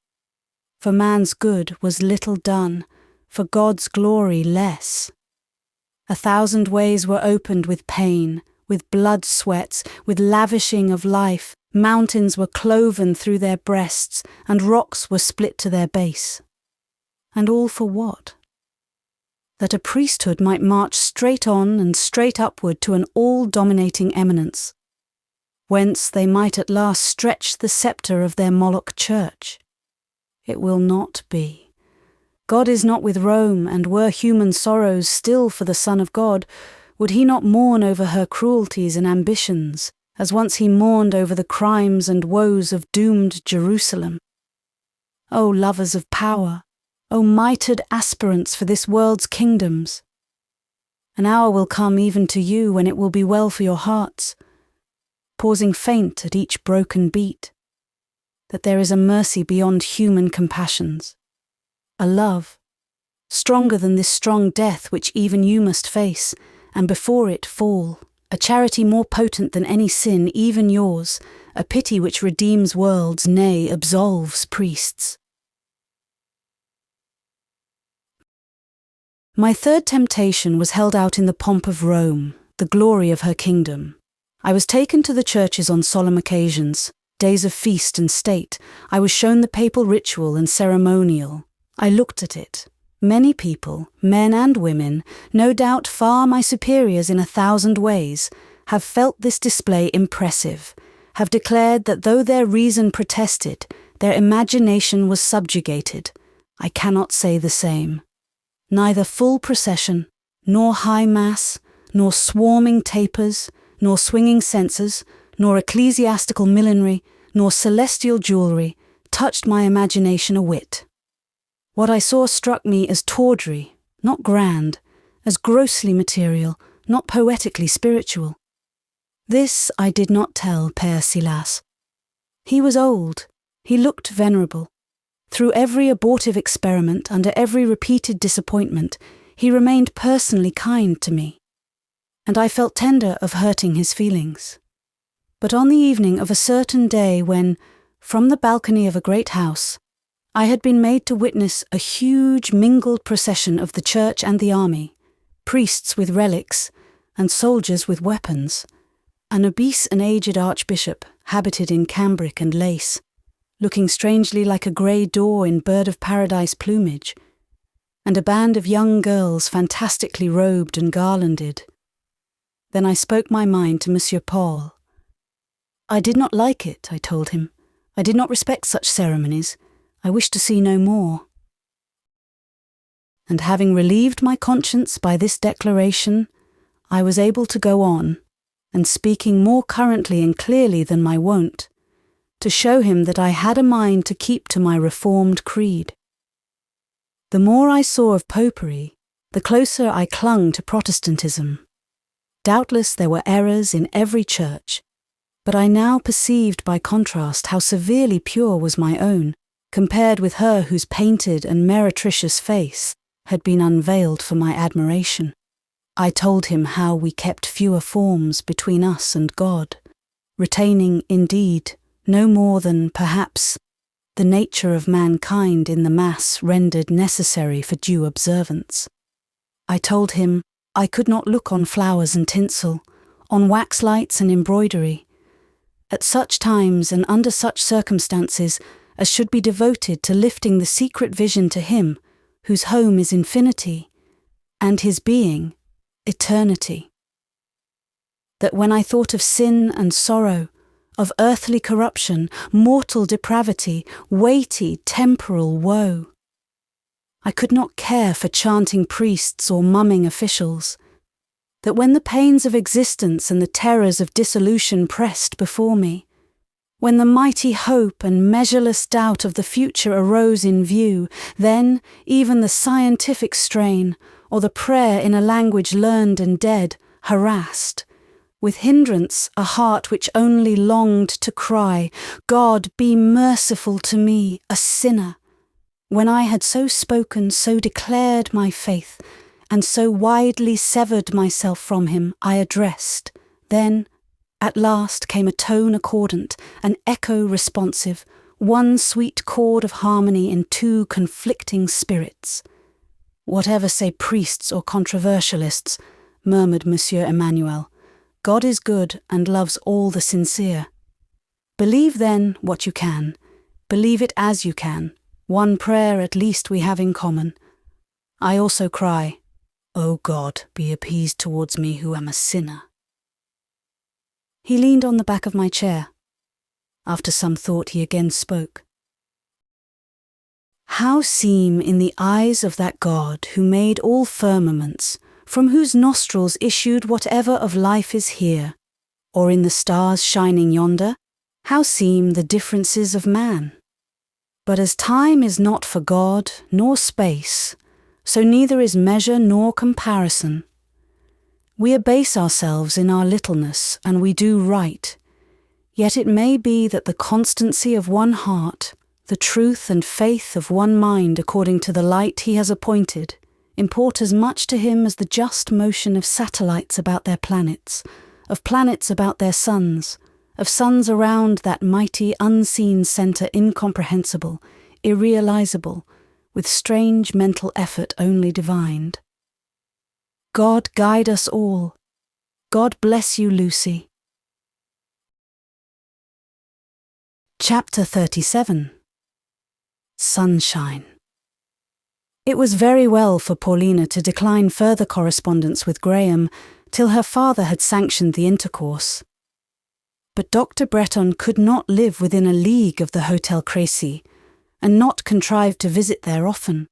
For man's good was little done, for God's glory less. 1,000 ways were opened with pain, with blood sweats, with lavishing of life, mountains were cloven through their breasts, and rocks were split to their base. And all for what? That a priesthood might march straight on and straight upward to an all-dominating eminence, whence they might at last stretch the sceptre of their Moloch church. It will not be. God is not with Rome, and were human sorrows still for the Son of God, would he not mourn over her cruelties and ambitions, as once he mourned over the crimes and woes of doomed Jerusalem? O lovers of power, O mitred aspirants for this world's kingdoms! An hour will come even to you when it will be well for your hearts, pausing faint at each broken beat, that there is a mercy beyond human compassions, a love, stronger than this strong death which even you must face, and before it fall, a charity more potent than any sin, even yours, a pity which redeems worlds, nay, absolves priests. My third temptation was held out in the pomp of Rome, the glory of her kingdom. I was taken to the churches on solemn occasions, days of feast and state. I was shown the papal ritual and ceremonial. I looked at it. Many people, men and women, no doubt far my superiors in 1,000 ways, have felt this display impressive, have declared that though their reason protested, their imagination was subjugated. I cannot say the same. Neither full procession, nor high mass, nor swarming tapers, nor swinging censers, nor ecclesiastical millinery, nor celestial jewellery touched my imagination a whit. What I saw struck me as tawdry, not grand, as grossly material, not poetically spiritual. This I did not tell Père Silas. He was old, he looked venerable. Through every abortive experiment, under every repeated disappointment, he remained personally kind to me, and I felt tender of hurting his feelings. But on the evening of a certain day when, from the balcony of a great house, I had been made to witness a huge mingled procession of the church and the army, priests with relics, and soldiers with weapons, an obese and aged archbishop, habited in cambric and lace, looking strangely like a grey daw in bird of paradise plumage, and a band of young girls fantastically robed and garlanded. Then I spoke my mind to Monsieur Paul. I did not like it, I told him. I did not respect such ceremonies. I wished to see no more. And having relieved my conscience by this declaration, I was able to go on, and speaking more currently and clearly than my wont, to show him that I had a mind to keep to my reformed creed. The more I saw of popery, the closer I clung to Protestantism. Doubtless there were errors in every church, but I now perceived by contrast how severely pure was my own, compared with her whose painted and meretricious face had been unveiled for my admiration. I told him how we kept fewer forms between us and God, retaining, indeed, no more than, perhaps, the nature of mankind in the mass rendered necessary for due observance. I told him I could not look on flowers and tinsel, on wax lights and embroidery, at such times and under such circumstances as should be devoted to lifting the secret vision to him whose home is infinity, and his being, eternity. That when I thought of sin and sorrow, of earthly corruption, mortal depravity, weighty temporal woe, I could not care for chanting priests or mumming officials. That when the pains of existence and the terrors of dissolution pressed before me, when the mighty hope and measureless doubt of the future arose in view, then even the scientific strain, or the prayer in a language learned and dead, harassed, with hindrance a heart which only longed to cry, God, be merciful to me, a sinner. When I had so spoken, so declared my faith, and so widely severed myself from him, I addressed. Then, at last, came a tone accordant, an echo responsive, one sweet chord of harmony in two conflicting spirits. Whatever say priests or controversialists, murmured Monsieur Emmanuel, God is good and loves all the sincere. Believe then what you can. Believe it as you can. One prayer at least we have in common. I also cry, O God, be appeased towards me who am a sinner. He leaned on the back of my chair. After some thought he again spoke. How seem in the eyes of that God who made all firmaments, from whose nostrils issued whatever of life is here, or in the stars shining yonder, how seem the differences of man? But as time is not for God, nor space, so neither is measure nor comparison. We abase ourselves in our littleness, and we do right. Yet it may be that the constancy of one heart, the truth and faith of one mind according to the light he has appointed, import as much to him as the just motion of satellites about their planets, of planets about their suns, of suns around that mighty unseen centre incomprehensible, irrealizable, with strange mental effort only divined. God guide us all. God bless you, Lucy. Chapter 37. Sunshine. It was very well for Paulina to decline further correspondence with Graham till her father had sanctioned the intercourse. But Dr. Bretton could not live within a league of the Hotel Crécy, and not contrive to visit there often.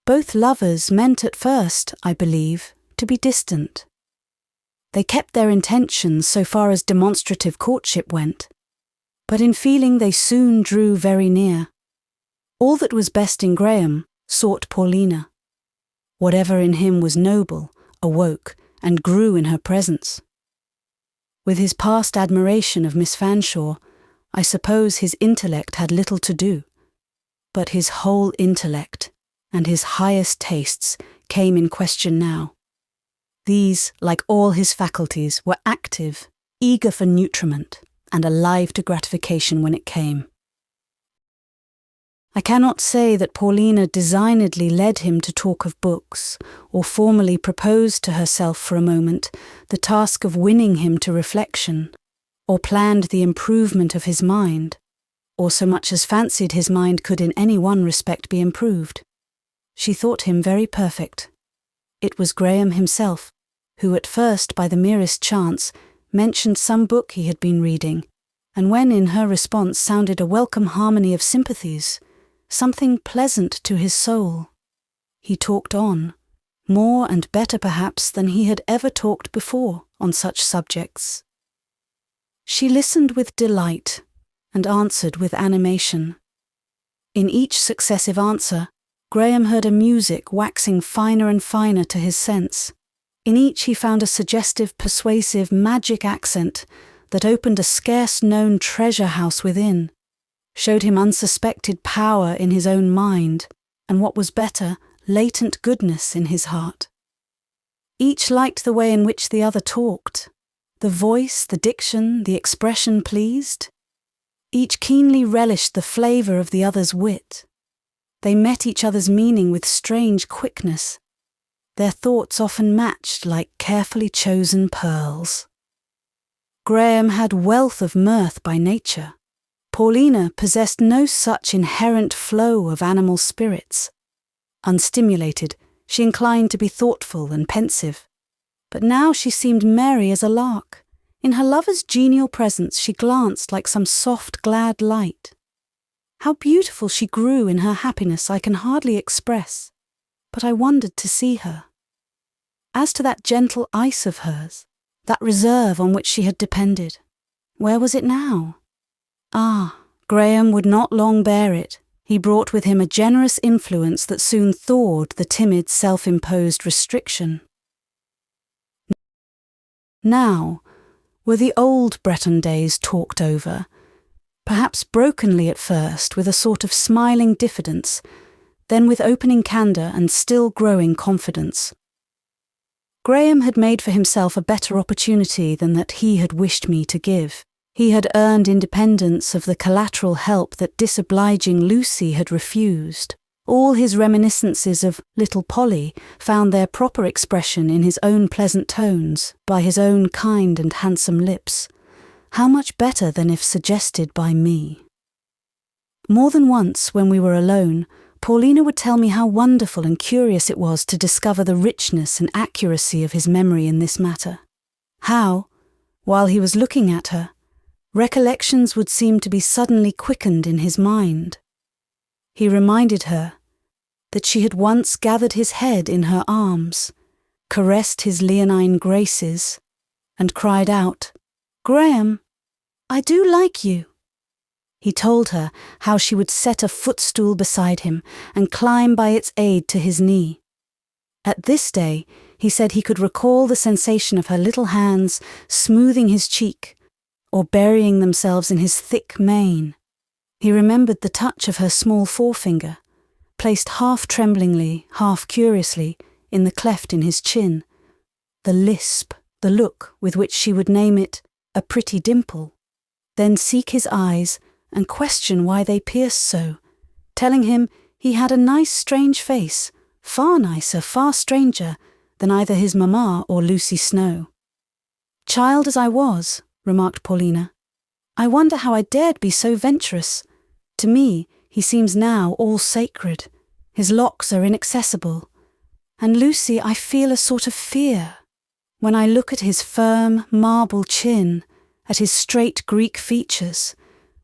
Both lovers meant at first, I believe, to be distant. They kept their intentions so far as demonstrative courtship went, but in feeling they soon drew very near. All that was best in Graham sought Paulina. Whatever in him was noble awoke and grew in her presence. With his past admiration of Miss Fanshawe, I suppose his intellect had little to do, but his whole intellect and his highest tastes came in question now. These, like all his faculties, were active, eager for nutriment, and alive to gratification when it came. I cannot say that Paulina designedly led him to talk of books, or formally proposed to herself for a moment the task of winning him to reflection, or planned the improvement of his mind, or so much as fancied his mind could in any one respect be improved. She thought him very perfect. It was Graham himself, who at first, by the merest chance, mentioned some book he had been reading, and when in her response sounded a welcome harmony of sympathies, something pleasant to his soul, he talked on, more and better perhaps than he had ever talked before on such subjects. She listened with delight, and answered with animation. In each successive answer, Graham heard a music waxing finer and finer to his sense. In each he found a suggestive, persuasive, magic accent that opened a scarce-known treasure-house within, showed him unsuspected power in his own mind, and what was better, latent goodness in his heart. Each liked the way in which the other talked. The voice, the diction, the expression pleased. Each keenly relished the flavour of the other's wit. They met each other's meaning with strange quickness. Their thoughts often matched like carefully chosen pearls. Graham had wealth of mirth by nature. Paulina possessed no such inherent flow of animal spirits. Unstimulated, she inclined to be thoughtful and pensive. But now she seemed merry as a lark. In her lover's genial presence she glanced like some soft, glad light. How beautiful she grew in her happiness I can hardly express, but I wondered to see her. As to that gentle ice of hers, that reserve on which she had depended, where was it now? Ah, Graham would not long bear it. He brought with him a generous influence that soon thawed the timid, self-imposed restriction. Now, were the old Bretton days talked over, perhaps brokenly at first with a sort of smiling diffidence, then with opening candour and still growing confidence. Graham had made for himself a better opportunity than that he had wished me to give. He had earned independence of the collateral help that disobliging Lucy had refused, All his reminiscences of little Polly found their proper expression in his own pleasant tones, by his own kind and handsome lips. How much better than if suggested by me? More than once, when we were alone, Paulina would tell me how wonderful and curious it was to discover the richness and accuracy of his memory in this matter. How, while he was looking at her, recollections would seem to be suddenly quickened in his mind. He reminded her that she had once gathered his head in her arms, caressed his leonine graces, and cried out, "Graham, I do like you." He told her how she would set a footstool beside him and climb by its aid to his knee. At this day, he said he could recall the sensation of her little hands smoothing his cheek or burying themselves in his thick mane. He remembered the touch of her small forefinger, placed half tremblingly, half curiously, in the cleft in his chin, the lisp, the look with which she would name it a pretty dimple, then seek his eyes and question why they pierced so, telling him he had a nice strange face, far nicer, far stranger than either his mamma or Lucy Snowe. "Child as I was," remarked Paulina, "I wonder how I dared be so venturous. To me, he seems now all sacred. His locks are inaccessible. And Lucy, I feel a sort of fear. When I look at his firm, marble chin, at his straight Greek features.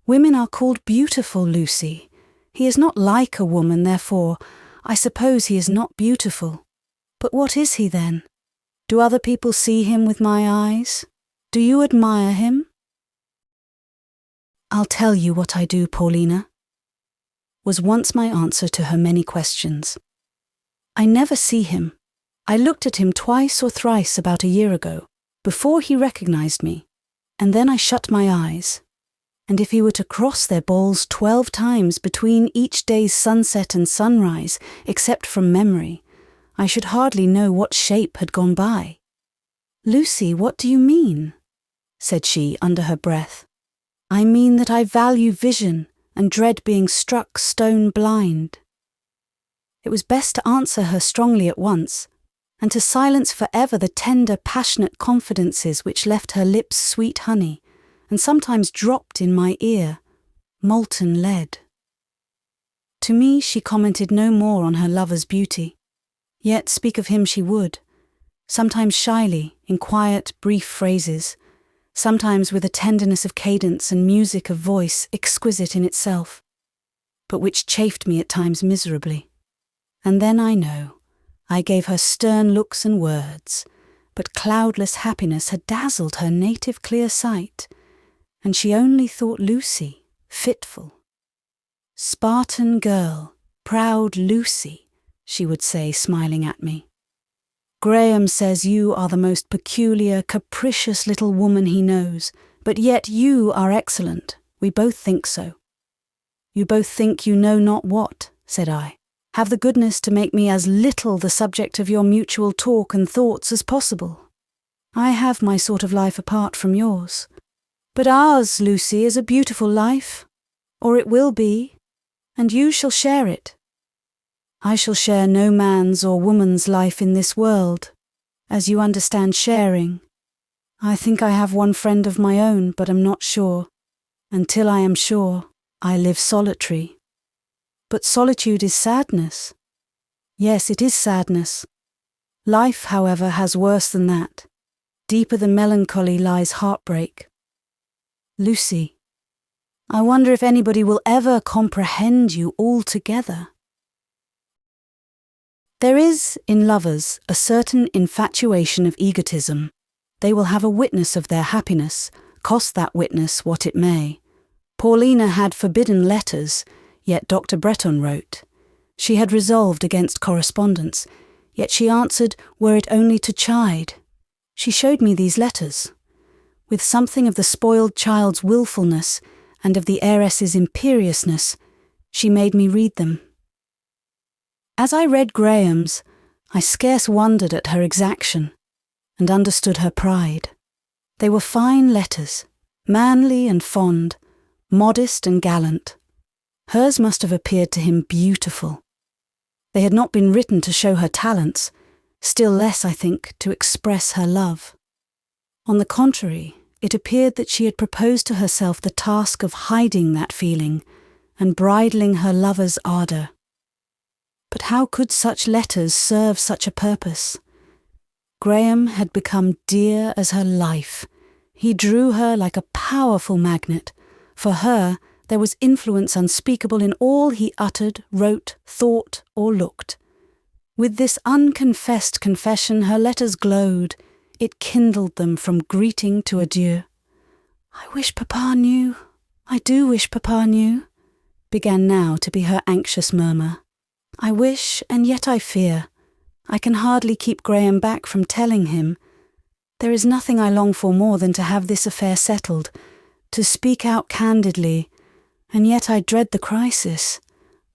Women are called beautiful, Lucy. He is not like a woman, therefore, I suppose he is not beautiful. But what is he then? Do other people see him with my eyes? Do you admire him?" "I'll tell you what I do, Paulina," was once my answer to her many questions. "I never see him. I looked at him twice or thrice about a year ago, before he recognized me, and then I shut my eyes. And if he were to cross their balls 12 times between each day's sunset and sunrise, except from memory, I should hardly know what shape had gone by." "Lucy, what do you mean?" said she under her breath. "I mean that I value vision and dread being struck stone blind." It was best to answer her strongly at once, and to silence forever the tender, passionate confidences which left her lips sweet honey, and sometimes dropped in my ear, molten lead. To me she commented no more on her lover's beauty, yet speak of him she would, sometimes shyly, in quiet, brief phrases, sometimes with a tenderness of cadence and music of voice exquisite in itself, but which chafed me at times miserably. And then I know, I gave her stern looks and words, but cloudless happiness had dazzled her native clear sight, and she only thought Lucy fitful. "Spartan girl, proud Lucy," she would say, smiling at me. "Graham says you are the most peculiar, capricious little woman he knows, but yet you are excellent. We both think so." "You both think you know not what," said I. "Have the goodness to make me as little the subject of your mutual talk and thoughts as possible. I have my sort of life apart from yours. But ours, Lucy, is a beautiful life, or it will be, and you shall share it. I shall share no man's or woman's life in this world, as you understand sharing. I think I have one friend of my own, but am not sure. Until I am sure, I live solitary. But solitude is sadness. Yes, it is sadness. Life, however, has worse than that. Deeper than melancholy lies heartbreak. Lucy, I wonder if anybody will ever comprehend you altogether. There is, in lovers, a certain infatuation of egotism. They will have a witness of their happiness, cost that witness what it may. Paulina had forbidden letters, yet Dr. Bretton wrote. She had resolved against correspondence, yet she answered, were it only to chide. She showed me these letters. With something of the spoiled child's wilfulness and of the heiress's imperiousness, she made me read them. As I read Graham's, I scarce wondered at her exaction, and understood her pride. They were fine letters, manly and fond, modest and gallant. Hers must have appeared to him beautiful, They had not been written to show her talents, still less, I think, to express her love. On the contrary, it appeared that she had proposed to herself the task of hiding that feeling and bridling her lover's ardour. But how could such letters serve such a purpose? Graham had become dear as her life. He drew her like a powerful magnet. For her, there was influence unspeakable in all he uttered, wrote, thought, or looked. With this unconfessed confession, her letters glowed. It kindled them from greeting to adieu. "I wish Papa knew. I do wish Papa knew," began now to be her anxious murmur. "I wish, and yet I fear. I can hardly keep Graham back from telling him. There is nothing I long for more than to have this affair settled, to speak out candidly, and yet I dread the crisis.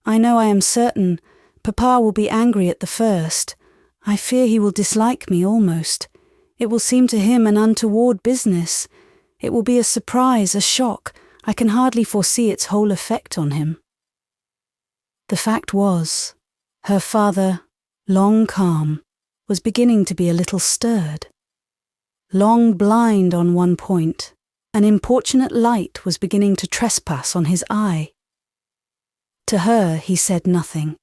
I know I am certain Papa will be angry at the first. I fear he will dislike me almost. It will seem to him an untoward business. It will be a surprise, a shock. I can hardly foresee its whole effect on him." The fact was, her father, long calm, was beginning to be a little stirred. Long blind on one point, an importunate light was beginning to trespass on his eye. To her he said nothing,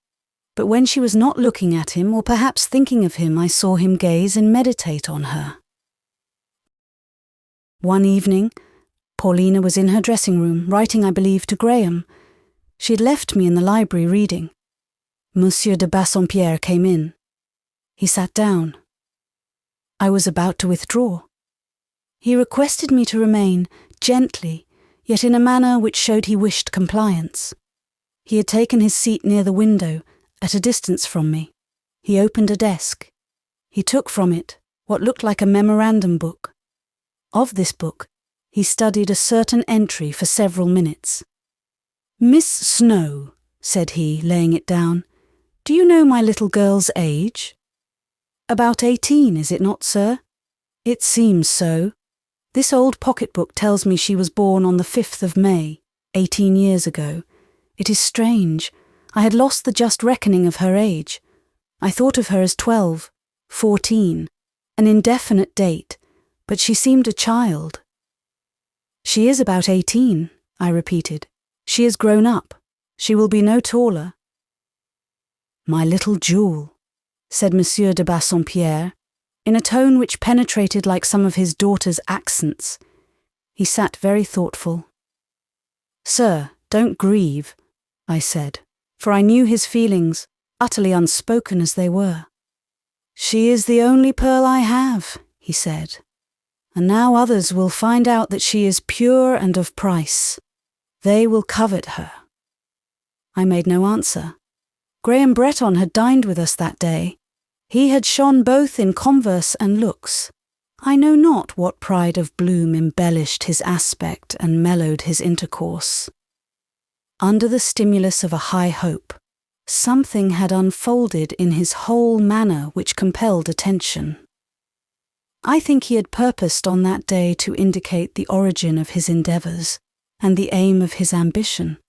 but when she was not looking at him or perhaps thinking of him, I saw him gaze and meditate on her. One evening, Paulina was in her dressing room, writing, I believe, to Graham. She had left me in the library reading. Monsieur de Bassompierre came in. He sat down. I was about to withdraw. He requested me to remain, gently, yet in a manner which showed he wished compliance. He had taken his seat near the window, at a distance from me. He opened a desk. He took from it what looked like a memorandum book. Of this book, he studied a certain entry for several minutes. "Miss Snowe," said he, laying it down, "do you know my little girl's age?" "About 18, is it not, sir?" "It seems so. This old pocket-book tells me she was born on the 5th of May, 18 years ago. It is strange. I had lost the just reckoning of her age. I thought of her as 12, 14, an indefinite date, but she seemed a child." "She is about 18, I repeated. "She is grown up. She will be no taller." "My little jewel," said Monsieur de Bassompierre, in a tone which penetrated like some of his daughter's accents. He sat very thoughtful. "Sir, don't grieve," I said, for I knew his feelings, utterly unspoken as they were. "She is the only pearl I have," he said, "and now others will find out that she is pure and of price. They will covet her." I made no answer. Graham Bretton had dined with us that day. He had shone both in converse and looks. I know not what pride of bloom embellished his aspect and mellowed his intercourse. Under the stimulus of a high hope, something had unfolded in his whole manner which compelled attention. I think he had purposed on that day to indicate the origin of his endeavours and the aim of his ambition.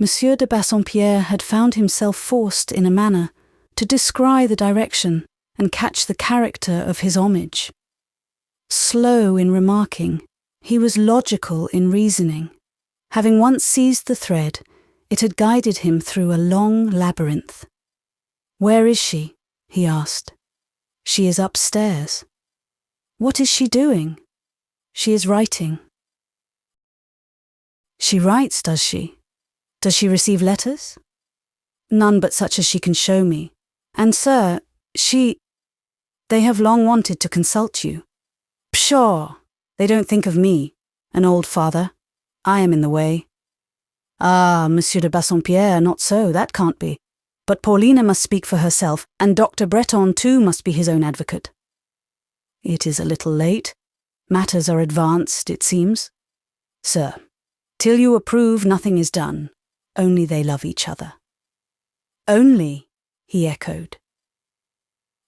Monsieur de Bassompierre had found himself forced, in a manner, to descry the direction and catch the character of his homage. Slow in remarking, he was logical in reasoning. Having once seized the thread, it had guided him through a long labyrinth. "Where is she?" he asked. "She is upstairs." "What is she doing?" "She is writing." "She writes, does she? Does she receive letters?" "None but such as she can show me. And, sir, they have long wanted to consult you." "Pshaw! They don't think of me, an old father. I am in the way." "Ah, Monsieur de Bassompierre, not so, that can't be. But Paulina must speak for herself, and Dr. Bretton too must be his own advocate." "It is a little late. Matters are advanced, it seems." "Sir, till you approve, nothing is done. Only they love each other." "Only," he echoed.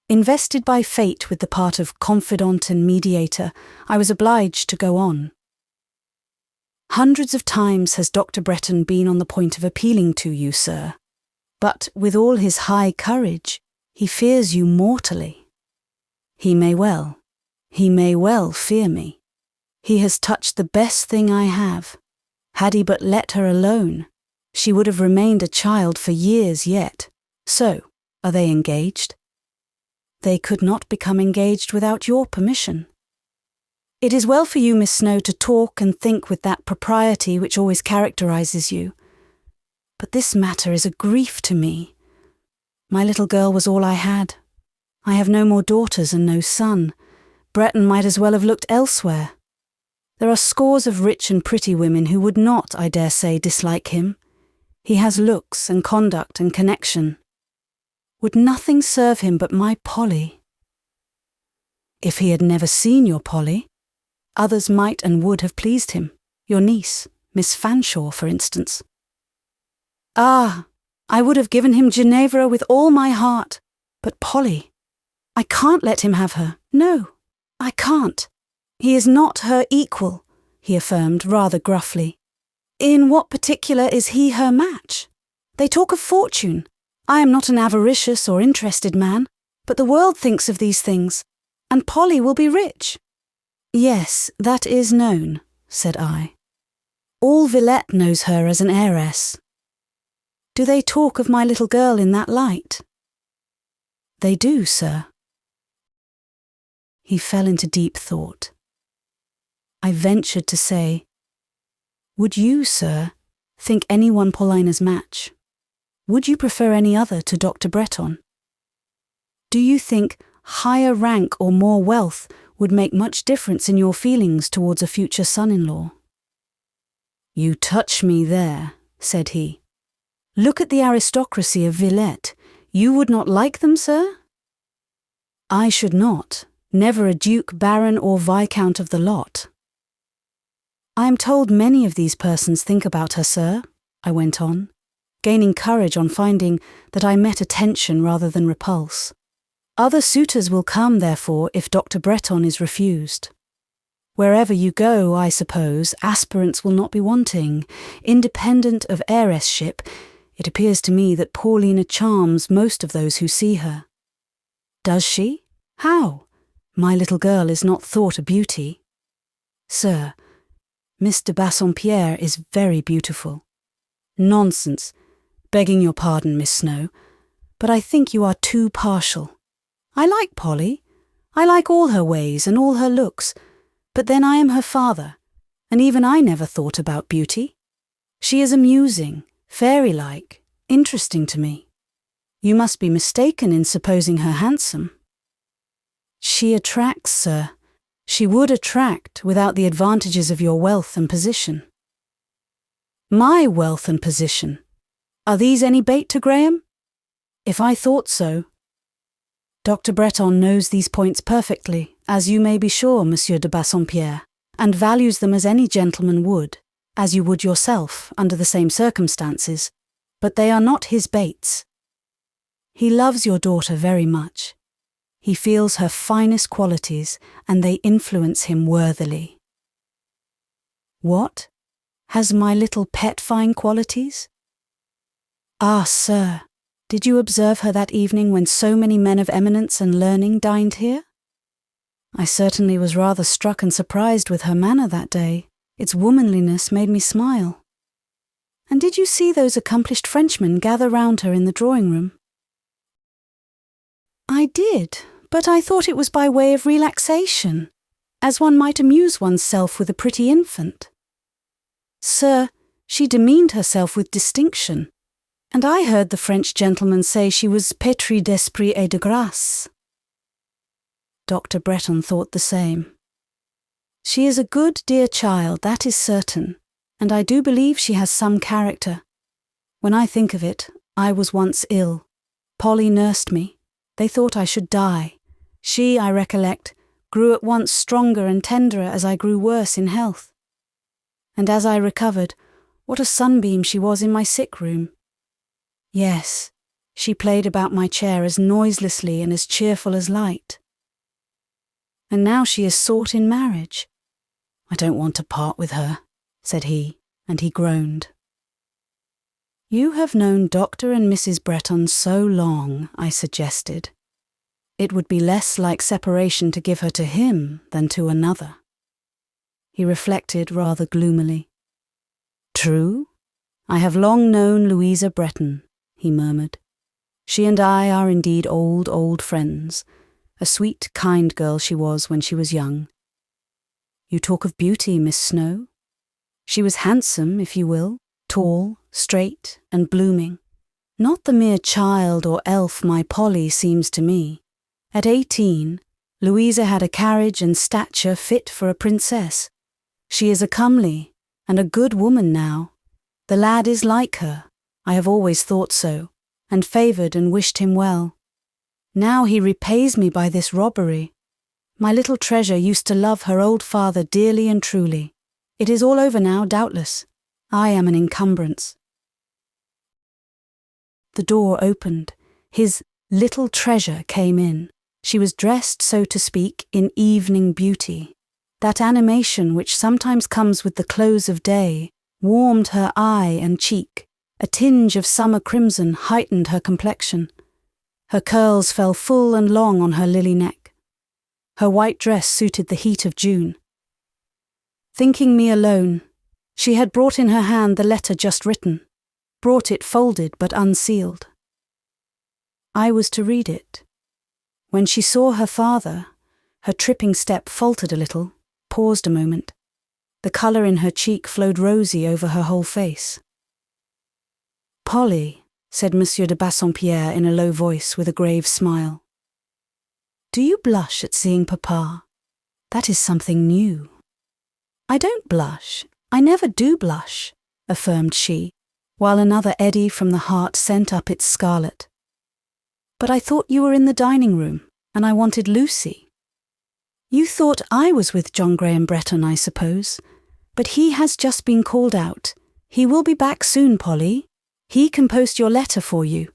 Invested by fate with the part of confidant and mediator, I was obliged to go on. "Hundreds of times has Dr. Bretton been on the point of appealing to you, sir. but with all his high courage, he fears you mortally. He may well fear me. He has touched the best thing I have. Had he but let her alone, she would have remained a child for years yet. So, are they engaged? They could not become engaged without your permission. It is well for you, Miss Snowe, to talk and think with that propriety which always characterises you. But this matter is a grief to me. My little girl was all I had. I have no more daughters and no son. Bretton might as well have looked elsewhere. There are scores of rich and pretty women who would not, I dare say, dislike him. He has looks and conduct and connection. Would nothing serve him but my Polly? If he had never seen your Polly, others might and would have pleased him. Your niece, Miss Fanshawe, for instance. Ah, I would have given him Ginevra with all my heart. But Polly, I can't let him have her. No, I can't. He is not her equal, he affirmed rather gruffly. In what particular is he her match? They talk of fortune. I am not an avaricious or interested man, but the world thinks of these things, and Polly will be rich. Yes, that is known, said I. All Villette knows her as an heiress. Do they talk of my little girl in that light? They do, sir. He fell into deep thought. I ventured to say, would you, sir, think anyone Paulina's match? Would you prefer any other to Dr. Bretton? Do you think higher rank or more wealth would make much difference in your feelings towards a future son-in-law? You touch me there, said he. Look at the aristocracy of Villette. You would not like them, sir? I should not. Never a duke, baron, or viscount of the lot. I am told many of these persons think about her, sir, I went on, gaining courage on finding that I met attention rather than repulse. Other suitors will come, therefore, if Dr. Bretton is refused. Wherever you go, I suppose, aspirants will not be wanting. Independent of heiress-ship, it appears to me that Paulina charms most of those who see her. Does she? How? My little girl is not thought a beauty. Sir, Miss de Bassompierre is very beautiful. Nonsense. Begging your pardon, Miss Snowe, but I think you are too partial. I like Polly. I like all her ways and all her looks, but then I am her father, and even I never thought about beauty. She is amusing, fairy-like, interesting to me. You must be mistaken in supposing her handsome. She attracts, sir. She would attract without the advantages of your wealth and position. My wealth and position? Are these any bait to Graham? If I thought so. Dr. Bretton knows these points perfectly, as you may be sure, Monsieur de Bassompierre, and values them as any gentleman would, as you would yourself, under the same circumstances, but they are not his baits. He loves your daughter very much. He feels her finest qualities, and they influence him worthily. What? Has my little pet fine qualities? Ah, sir, did you observe her that evening when so many men of eminence and learning dined here? I certainly was rather struck and surprised with her manner that day. Its womanliness made me smile. And did you see those accomplished Frenchmen gather round her in the drawing-room? I did, but I thought it was by way of relaxation, as one might amuse oneself with a pretty infant. Sir, she demeaned herself with distinction, and I heard the French gentleman say she was pétrie d'esprit et de grâce. Dr. Bretton thought the same. She is a good, dear child, that is certain, and I do believe she has some character. When I think of it, I was once ill. Polly nursed me. They thought I should die. She, I recollect, grew at once stronger and tenderer as I grew worse in health. And as I recovered, what a sunbeam she was in my sick room. Yes, she played about my chair as noiselessly and as cheerful as light. And now she is sought in marriage. I don't want to part with her, said he, and he groaned. You have known Dr. and Mrs. Bretton so long, I suggested. It would be less like separation to give her to him than to another. He reflected rather gloomily. True, I have long known Louisa Bretton, he murmured. She and I are indeed old friends. A sweet, kind girl she was when she was young. You talk of beauty, Miss Snowe. She was handsome, if you will, tall, straight, and blooming. Not the mere child or elf my Polly seems to me. At 18, Louisa had a carriage and stature fit for a princess. She is a comely and a good woman now. The lad is like her, I have always thought so, and favoured and wished him well. Now he repays me by this robbery. My little treasure used to love her old father dearly and truly. It is all over now, doubtless. I am an encumbrance. The door opened. His little treasure came in. She was dressed, so to speak, in evening beauty. That animation which sometimes comes with the close of day warmed her eye and cheek. A tinge of summer crimson heightened her complexion. Her curls fell full and long on her lily neck. Her white dress suited the heat of June. Thinking me alone, she had brought in her hand the letter just written, brought it folded but unsealed. I was to read it. When she saw her father, her tripping step faltered a little, paused a moment. The colour in her cheek flowed rosy over her whole face. Polly, said Monsieur de Bassompierre in a low voice with a grave smile. Do you blush at seeing Papa? That is something new. I don't blush. I never do blush, affirmed she, while another eddy from the heart sent up its scarlet. But I thought you were in the dining room, and I wanted Lucy. You thought I was with John Graham Bretton, I suppose, but he has just been called out. He will be back soon, Polly. He can post your letter for you.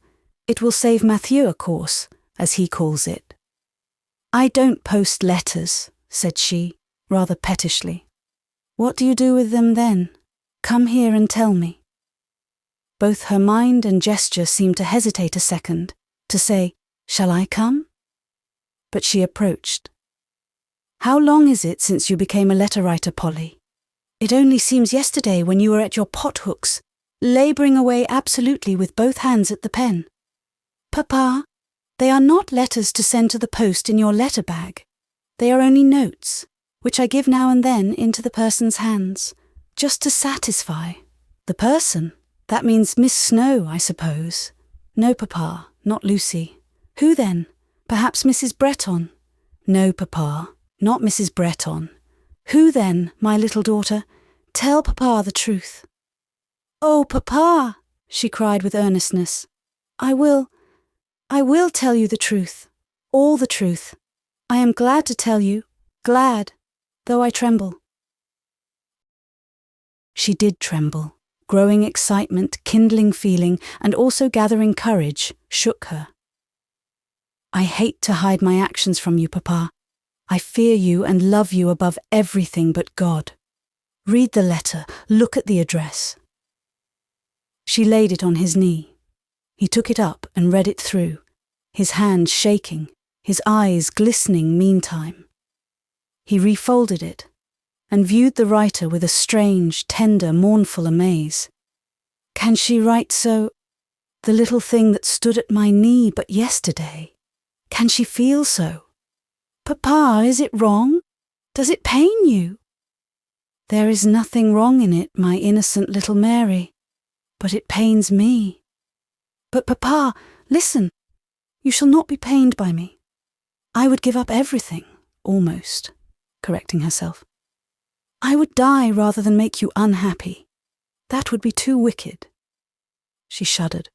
It will save Mathieu a course, as he calls it. I don't post letters, said she, rather pettishly. What do you do with them then? Come here and tell me. Both her mind and gesture seemed to hesitate a second, to say, shall I come? But she approached. How long is it since you became a letter-writer, Polly? It only seems yesterday when you were at your pot-hooks, labouring away absolutely with both hands at the pen. Papa, they are not letters to send to the post in your letter bag. They are only notes, which I give now and then into the person's hands, just to satisfy. The person? That means Miss Snowe, I suppose. No, Papa, not Lucy. Who then? Perhaps Mrs. Bretton? No, Papa, not Mrs. Bretton. Who then, my little daughter? Tell Papa the truth. Oh, Papa, she cried with earnestness. I will tell you the truth, all the truth. I am glad to tell you, glad, though I tremble. She did tremble. Growing excitement, kindling feeling, and also gathering courage, shook her. I hate to hide my actions from you, Papa. I fear you and love you above everything but God. Read the letter, look at the address. She laid it on his knee. He took it up and read it through, his hand shaking, his eyes glistening meantime. He refolded it, and viewed the writer with a strange, tender, mournful amaze. Can she write so? The little thing that stood at my knee but yesterday. Can she feel so? Papa, is it wrong? Does it pain you? There is nothing wrong in it, my innocent little Mary, but it pains me. But Papa, listen, you shall not be pained by me. I would give up everything, almost, correcting herself. I would die rather than make you unhappy. That would be too wicked. She shuddered.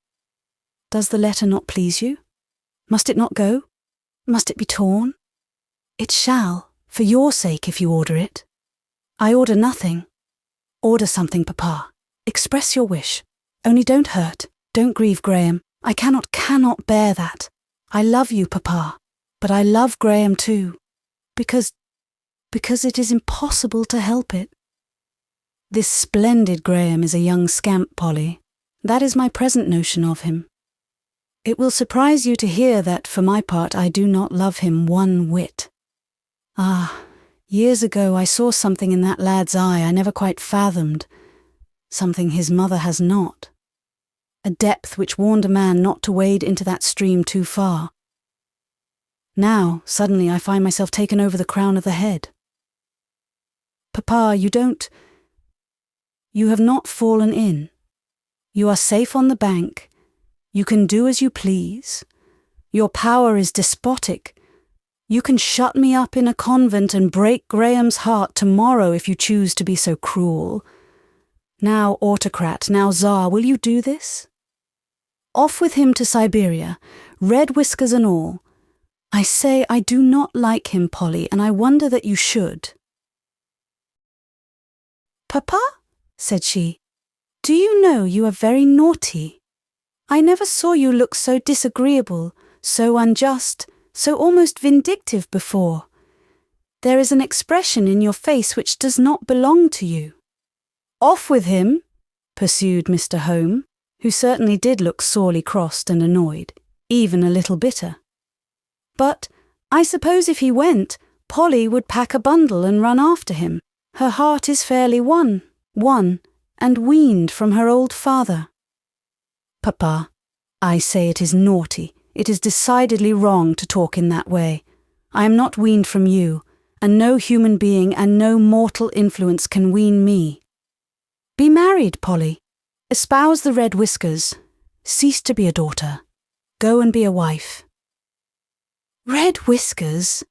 Does the letter not please you? Must it not go? Must it be torn? It shall, for your sake if you order it. I order nothing. Order something, Papa. Express your wish. Only don't hurt, don't grieve Graham. I cannot bear that. I love you, Papa, but I love Graham too, because it is impossible to help it. This splendid Graham is a young scamp, Polly. That is my present notion of him. It will surprise you to hear that, for my part, I do not love him one whit. Ah, years ago I saw something in that lad's eye I never quite fathomed, something his mother has not. A depth which warned a man not to wade into that stream too far. Now, suddenly I find myself taken over the crown of the head. Papa, you have not fallen in. You are safe on the bank. You can do as you please. Your power is despotic. You can shut me up in a convent and break Graham's heart tomorrow if you choose to be so cruel. Now, autocrat, now Tsar, will you do this? Off with him to Siberia, red whiskers and all. I say I do not like him, Polly, and I wonder that you should. Papa, said she, do you know you are very naughty? I never saw you look so disagreeable, so unjust, so almost vindictive before. There is an expression in your face which does not belong to you. Off with him, pursued Mr. Home, who certainly did look sorely crossed and annoyed, even a little bitter. But I suppose if he went, Polly would pack a bundle and run after him. Her heart is fairly won, and weaned from her old father. Papa, I say it is naughty, it is decidedly wrong to talk in that way. I am not weaned from you, and no human being and no mortal influence can wean me. Be married, Polly. Espouse the red whiskers. Cease to be a daughter. Go and be a wife. Red whiskers?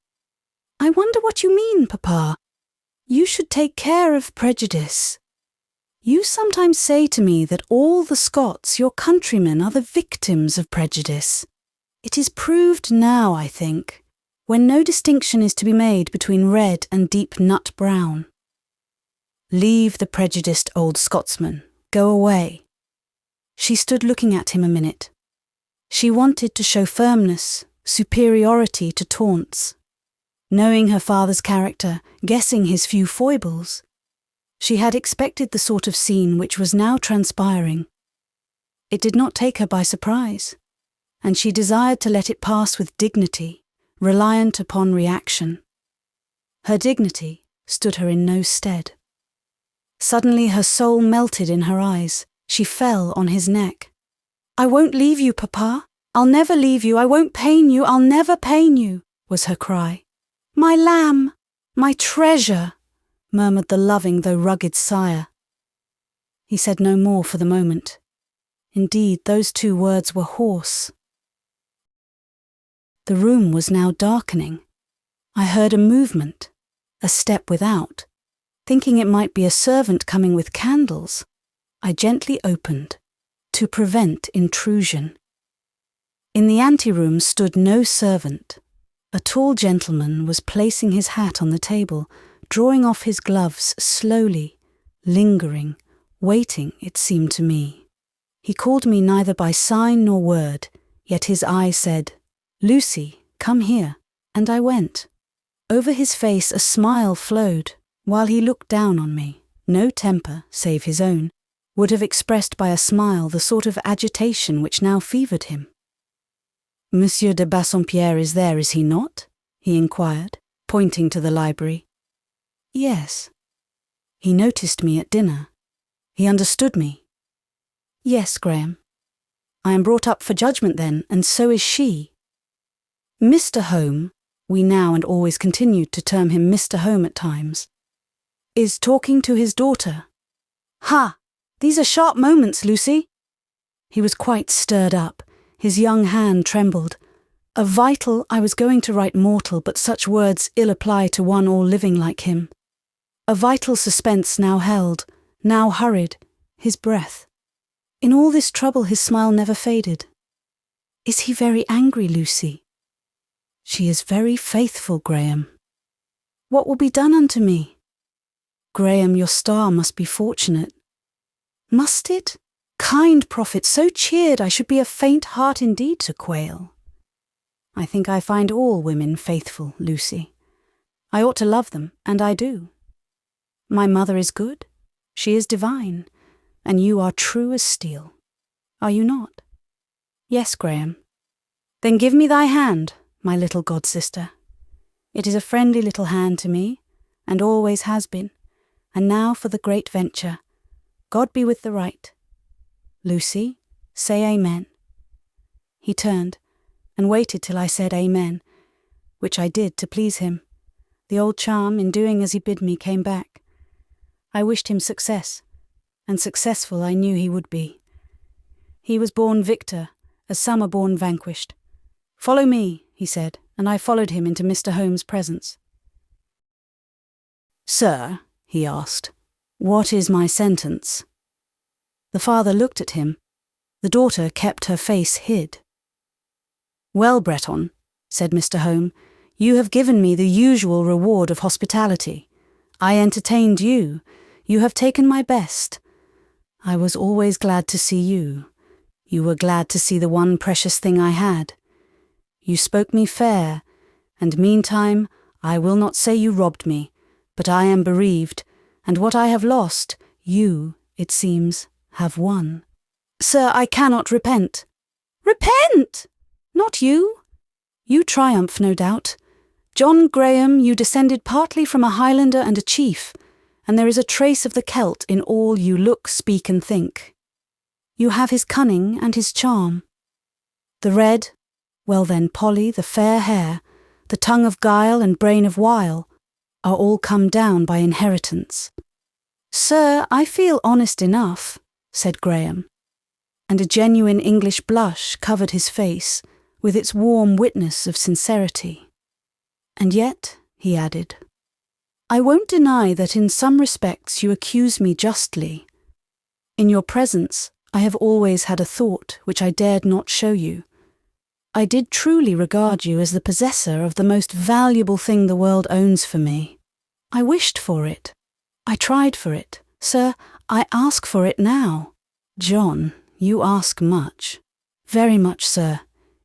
I wonder what you mean, Papa. You should take care of prejudice. You sometimes say to me that all the Scots, your countrymen, are the victims of prejudice. It is proved now, I think, when no distinction is to be made between red and deep nut brown. Leave the prejudiced old Scotsman. Go away. She stood looking at him a minute. She wanted to show firmness, superiority to taunts. Knowing her father's character, guessing his few foibles, she had expected the sort of scene which was now transpiring. It did not take her by surprise, and she desired to let it pass with dignity, reliant upon reaction. Her dignity stood her in no stead. Suddenly her soul melted in her eyes. She fell on his neck. I won't leave you, Papa. I'll never leave you. I won't pain you. I'll never pain you, was her cry. My lamb, my treasure, murmured the loving though rugged sire. He said no more for the moment. Indeed, those two words were hoarse. The room was now darkening. I heard a movement, a step without. Thinking it might be a servant coming with candles, I gently opened, to prevent intrusion. In the anteroom stood no servant. A tall gentleman was placing his hat on the table, drawing off his gloves slowly, lingering, waiting, it seemed to me. He called me neither by sign nor word, yet his eye said, Lucy, come here, and I went. Over his face a smile flowed, while he looked down on me. No temper, save his own, would have expressed by a smile the sort of agitation which now fevered him. Monsieur de Bassompierre is there, is he not? He inquired, pointing to the library. Yes. He noticed me at dinner. He understood me. Yes, Graham. I am brought up for judgment then, and so is she. Mr. Home, we now and always continued to term him Mr. Home at times, is talking to his daughter. Ha! These are sharp moments, Lucy. He was quite stirred up. His young hand trembled. A vital, I was going to write mortal, but such words ill apply to one all living like him. A vital suspense now held, now hurried, his breath. In all this trouble his smile never faded. Is he very angry, Lucy? She is very faithful, Graham. What will be done unto me? Graham, your star must be fortunate. Must it? Kind prophet, so cheered I should be a faint heart indeed to quail. I think I find all women faithful, Lucy. I ought to love them, and I do. My mother is good, she is divine, and you are true as steel. Are you not? Yes, Graham. Then give me thy hand, my little god-sister. It is a friendly little hand to me, and always has been. And now for the great venture. God be with the right. Lucy, say amen. He turned, and waited till I said amen, which I did to please him. The old charm in doing as he bid me came back. I wished him success, and successful I knew he would be. He was born victor, as some are born vanquished. Follow me, he said, and I followed him into Mr. Holmes' presence. Sir, he asked, what is my sentence? The father looked at him. The daughter kept her face hid. Well, Bretton, said Mr. Home, you have given me the usual reward of hospitality. I entertained you. You have taken my best. I was always glad to see you. You were glad to see the one precious thing I had. You spoke me fair, and meantime I will not say you robbed me, but I am bereaved, and what I have lost, you, it seems, have won. Sir, I cannot repent. Repent! Not you. You triumph, no doubt. John Graham, you descended partly from a Highlander and a chief, and there is a trace of the Celt in all you look, speak, and think. You have his cunning and his charm. The red, well then, Polly, the fair hair, the tongue of guile and brain of wile, are all come down by inheritance. Sir, I feel honest enough, said Graham, and a genuine English blush covered his face with its warm witness of sincerity. And yet, he added, I won't deny that in some respects you accuse me justly. In your presence, I have always had a thought which I dared not show you. I did truly regard you as the possessor of the most valuable thing the world owns for me. I wished for it. I tried for it. Sir, I ask for it now. John, you ask much. Very much, sir.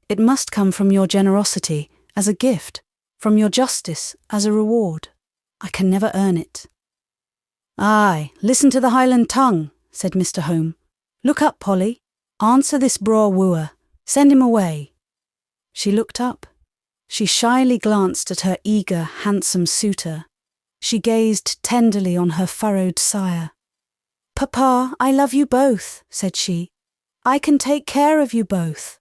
It must come from your generosity, as a gift, from your justice, as a reward. I can never earn it. Aye, listen to the Highland tongue, said Mr. Home. Look up, Polly. Answer this braw wooer. Send him away. She looked up. She shyly glanced at her eager, handsome suitor. She gazed tenderly on her furrowed sire. Papa, I love you both, said she. I can take care of you both.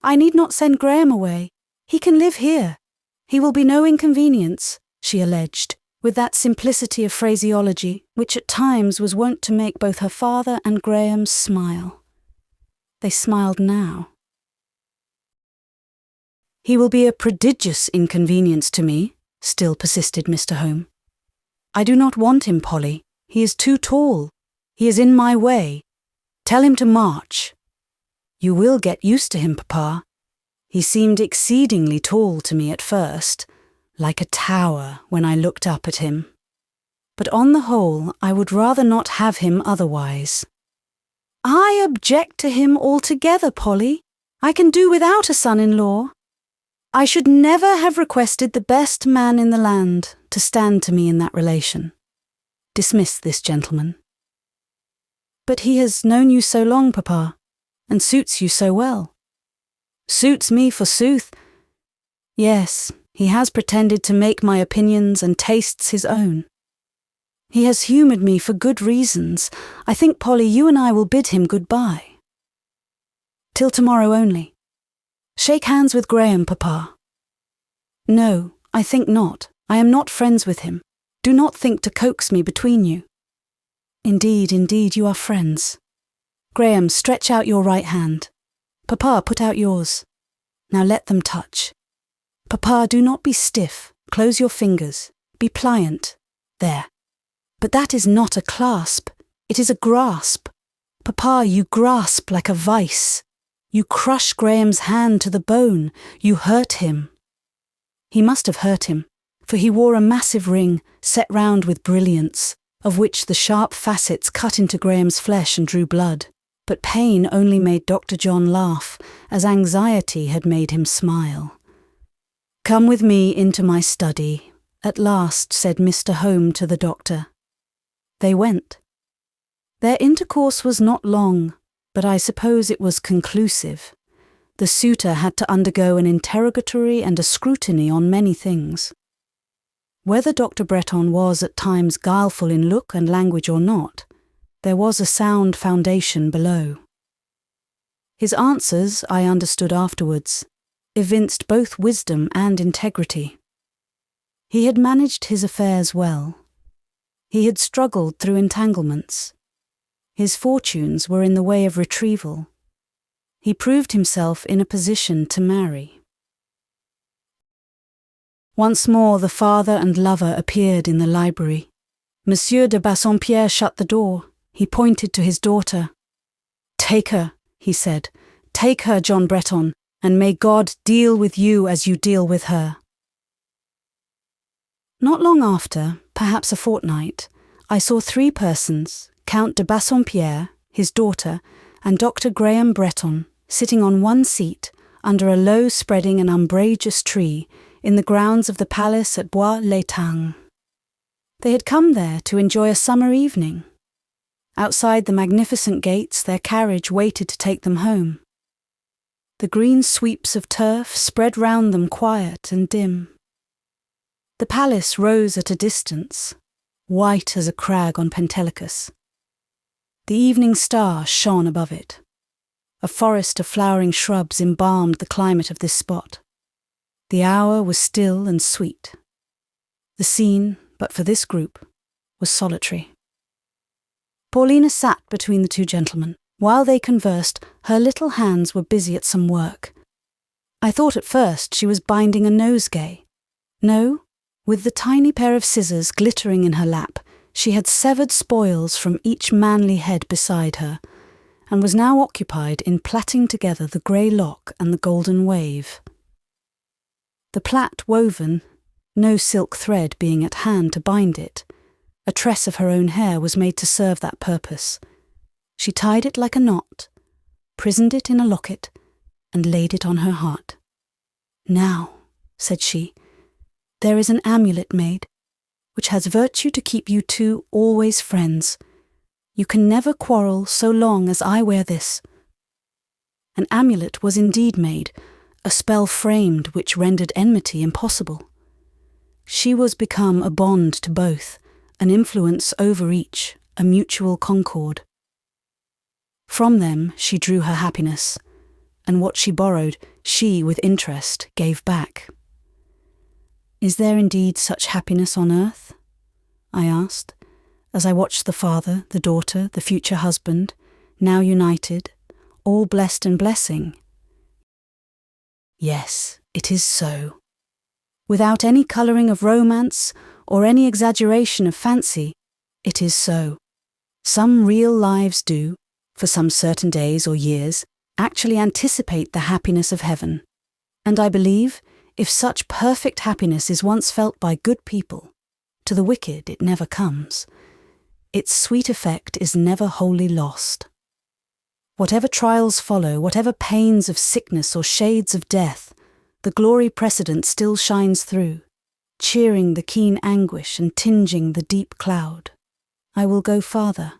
I need not send Graham away. He can live here. He will be no inconvenience, she alleged, with that simplicity of phraseology which at times was wont to make both her father and Graham smile. They smiled now. He will be a prodigious inconvenience to me, still persisted Mr. Home. I do not want him, Polly. He is too tall. He is in my way. Tell him to march. You will get used to him, Papa. He seemed exceedingly tall to me at first, like a tower when I looked up at him. But on the whole, I would rather not have him otherwise. I object to him altogether, Polly. I can do without a son-in-law. I should never have requested the best man in the land to stand to me in that relation. Dismiss this gentleman. But he has known you so long, Papa, and suits you so well. Suits me, forsooth. Yes, he has pretended to make my opinions and tastes his own. He has humoured me for good reasons. I think, Polly, you and I will bid him good-bye. Till tomorrow only. Shake hands with Graham, Papa. No, I think not. I am not friends with him. Do not think to coax me between you. Indeed, indeed, you are friends. Graham, stretch out your right hand. Papa, put out yours. Now let them touch. Papa, do not be stiff. Close your fingers. Be pliant. There. But that is not a clasp. It is a grasp. Papa, you grasp like a vice. You crush Graham's hand to the bone. You hurt him. He must have hurt him, for he wore a massive ring set round with brilliants, of which the sharp facets cut into Graham's flesh and drew blood. But pain only made Dr. John laugh, as anxiety had made him smile. Come with me into my study, at last said Mr. Home to the doctor. They went. Their intercourse was not long, but I suppose it was conclusive. The suitor had to undergo an interrogatory and a scrutiny on many things. Whether Dr. Bretton was at times guileful in look and language or not, there was a sound foundation below. His answers, I understood afterwards, evinced both wisdom and integrity. He had managed his affairs well. He had struggled through entanglements. His fortunes were in the way of retrieval. He proved himself in a position to marry. Once more the father and lover appeared in the library. Monsieur de Bassompierre shut the door. He pointed to his daughter. "Take her," he said. "Take her, John Bretton, and may God deal with you as you deal with her." Not long after, perhaps a fortnight, I saw 3 persons, Count de Bassompierre, his daughter, and Dr. Graham Bretton, sitting on one seat under a low spreading and umbrageous tree in the grounds of the palace at Bois-l'Étang. They had come there to enjoy a summer evening. Outside the magnificent gates their carriage waited to take them home. The green sweeps of turf spread round them quiet and dim. The palace rose at a distance, white as a crag on Pentelicus. The evening star shone above it. A forest of flowering shrubs embalmed the climate of this spot. The hour was still and sweet. The scene, but for this group, was solitary. Paulina sat between the 2 gentlemen. While they conversed, her little hands were busy at some work. I thought at first she was binding a nosegay. No, with the tiny pair of scissors glittering in her lap, she had severed spoils from each manly head beside her, and was now occupied in plaiting together the grey lock and the golden wave. The plait woven, no silk thread being at hand to bind it, a tress of her own hair was made to serve that purpose. She tied it like a knot, prisoned it in a locket, and laid it on her heart. "Now," said she, "there is an amulet made, which has virtue to keep you 2 always friends. You can never quarrel so long as I wear this." An amulet was indeed made, a spell framed which rendered enmity impossible. She was become a bond to both, an influence over each, a mutual concord. From them she drew her happiness, and what she borrowed, she with interest gave back. "Is there indeed such happiness on earth?" I asked, as I watched the father, the daughter, the future husband, now united, all blessed and blessing. "Yes, it is so. Without any colouring of romance or any exaggeration of fancy, it is so. Some real lives do, for some certain days or years, actually anticipate the happiness of heaven. And I believe, if such perfect happiness is once felt by good people, to the wicked it never comes. Its sweet effect is never wholly lost. Whatever trials follow, whatever pains of sickness or shades of death, the glory precedent still shines through, cheering the keen anguish and tinging the deep cloud. I will go farther.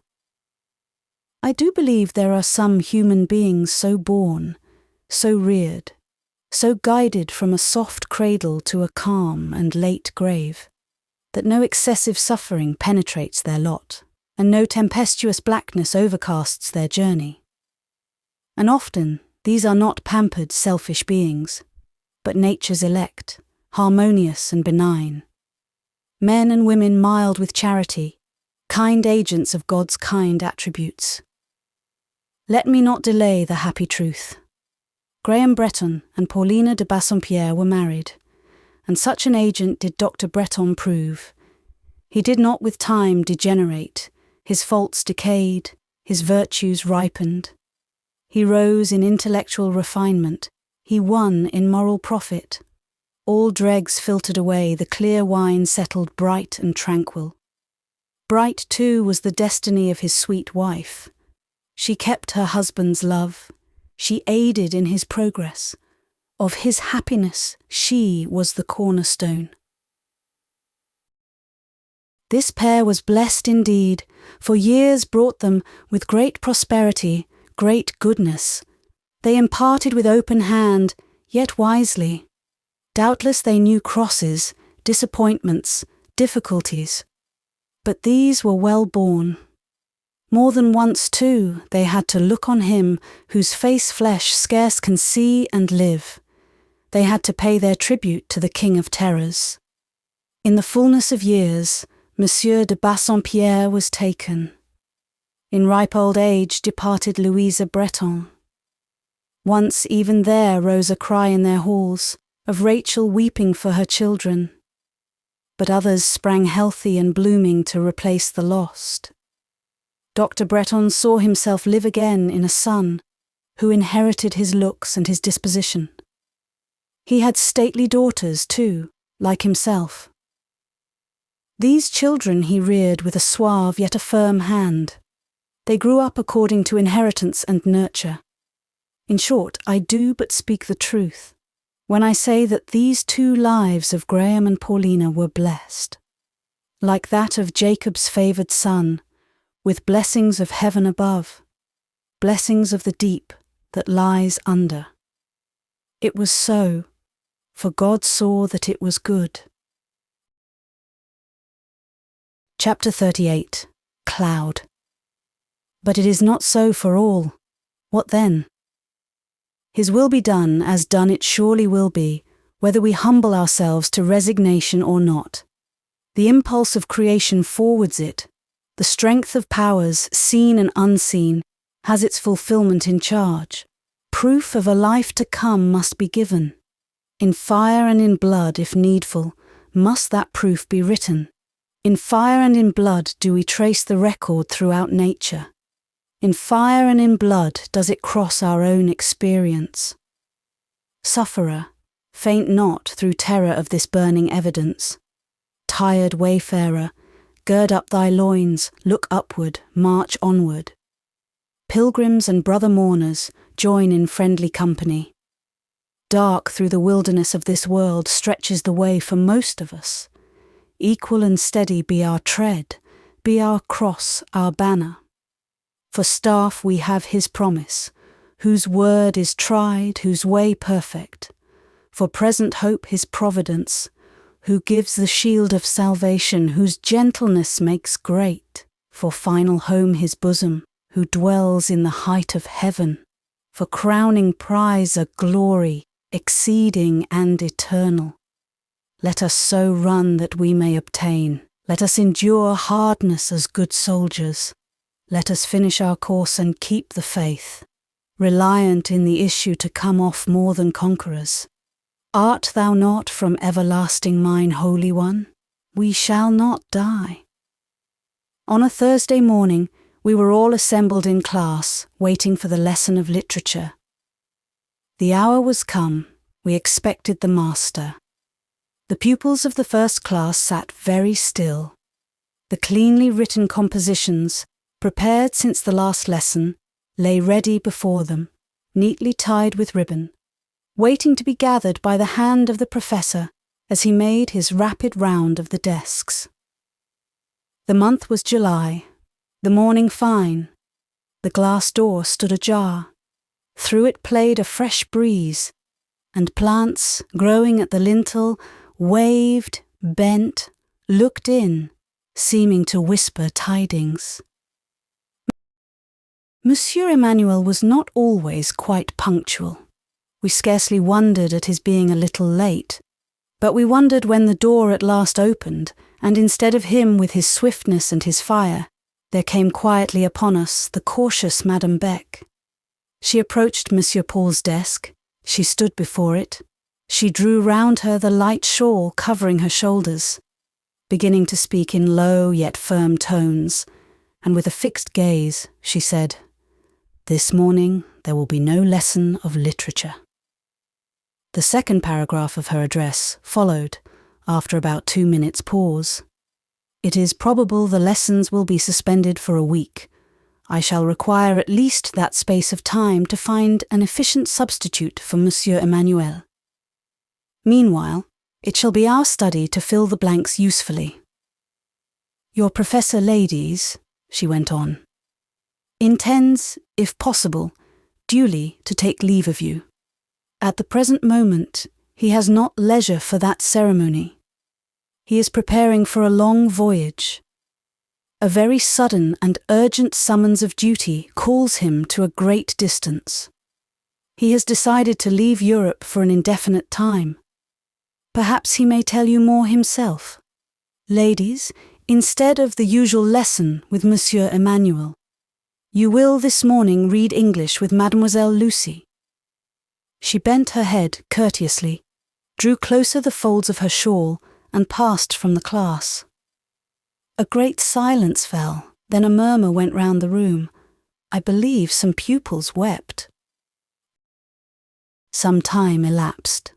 I do believe there are some human beings so born, so reared, so guided from a soft cradle to a calm and late grave, that no excessive suffering penetrates their lot, and no tempestuous blackness overcasts their journey. And often these are not pampered, selfish beings, but nature's elect, harmonious and benign. Men and women mild with charity, kind agents of God's kind attributes. Let me not delay the happy truth. Graham Bretton and Paulina de Bassompierre were married, and such an agent did Dr. Bretton prove. He did not with time degenerate, his faults decayed, his virtues ripened. He rose in intellectual refinement, he won in moral profit. All dregs filtered away, the clear wine settled bright and tranquil. Bright, too, was the destiny of his sweet wife. She kept her husband's love. She aided in his progress. Of his happiness, she was the cornerstone. This pair was blessed indeed, for years brought them, with great prosperity, great goodness. They imparted with open hand, yet wisely. Doubtless they knew crosses, disappointments, difficulties. But these were well borne. More than once, too, they had to look on him whose face flesh scarce can see and live. They had to pay their tribute to the King of Terrors. In the fullness of years, Monsieur de Bassompierre was taken. In ripe old age departed Louisa Bretton. Once even there rose a cry in their halls of Rachel weeping for her children. But others sprang healthy and blooming to replace the lost. Dr. Bretton saw himself live again in a son who inherited his looks and his disposition. He had stately daughters, too, like himself. These children he reared with a suave yet a firm hand. They grew up according to inheritance and nurture. In short, I do but speak the truth when I say that these two lives of Graham and Paulina were blessed, like that of Jacob's favoured son, with blessings of heaven above, blessings of the deep that lies under. It was so, for God saw that it was good. Chapter 38. Cloud. But it is not so for all. What then? His will be done, as done it surely will be, whether we humble ourselves to resignation or not. The impulse of creation forwards it. The strength of powers, seen and unseen, has its fulfillment in charge. Proof of a life to come must be given. In fire and in blood, if needful, must that proof be written. In fire and in blood do we trace the record throughout nature. In fire and in blood does it cross our own experience. Sufferer, faint not through terror of this burning evidence. Tired wayfarer, gird up thy loins, look upward, march onward. Pilgrims and brother mourners, join in friendly company. Dark through the wilderness of this world stretches the way for most of us. Equal and steady be our tread, be our cross, our banner. For staff we have his promise, whose word is tried, whose way perfect. For present hope his providence, who gives the shield of salvation, whose gentleness makes great. For final home his bosom, who dwells in the height of heaven. For crowning prize a glory, exceeding and eternal. Let us so run that we may obtain. Let us endure hardness as good soldiers. Let us finish our course and keep the faith, reliant in the issue to come off more than conquerors. Art thou not from everlasting mine Holy One? We shall not die. On a Thursday morning, we were all assembled in class, waiting for the lesson of literature. The hour was come. We expected the master. The pupils of the first class sat very still. The cleanly written compositions, prepared since the last lesson, lay ready before them, neatly tied with ribbon, waiting to be gathered by the hand of the professor as he made his rapid round of the desks. The month was July, the morning fine. The glass door stood ajar. Through it played a fresh breeze, and plants, growing at the lintel, waved, bent, looked in, seeming to whisper tidings. Monsieur Emmanuel was not always quite punctual. We scarcely wondered at his being a little late, but we wondered when the door at last opened, and instead of him with his swiftness and his fire, there came quietly upon us the cautious Madame Beck. She approached Monsieur Paul's desk, she stood before it, she drew round her the light shawl covering her shoulders, beginning to speak in low yet firm tones, and with a fixed gaze, she said, "This morning there will be no lesson of literature." The second paragraph of her address followed, after about 2 minutes' pause. "It is probable the lessons will be suspended for a week. I shall require at least that space of time to find an efficient substitute for Monsieur Emmanuel. Meanwhile, it shall be our study to fill the blanks usefully. Your professor ladies," she went on, intends, if possible, duly to take leave of you. At the present moment, he has not leisure for that ceremony. He is preparing for a long voyage. A very sudden and urgent summons of duty calls him to a great distance. He has decided to leave Europe for an indefinite time. Perhaps he may tell you more himself. Ladies, instead of the usual lesson with Monsieur Emmanuel, you will this morning read English with Mademoiselle Lucy. She bent her head courteously, drew closer the folds of her shawl, and passed from the class. A great silence fell, then a murmur went round the room. I believe some pupils wept. Some time elapsed.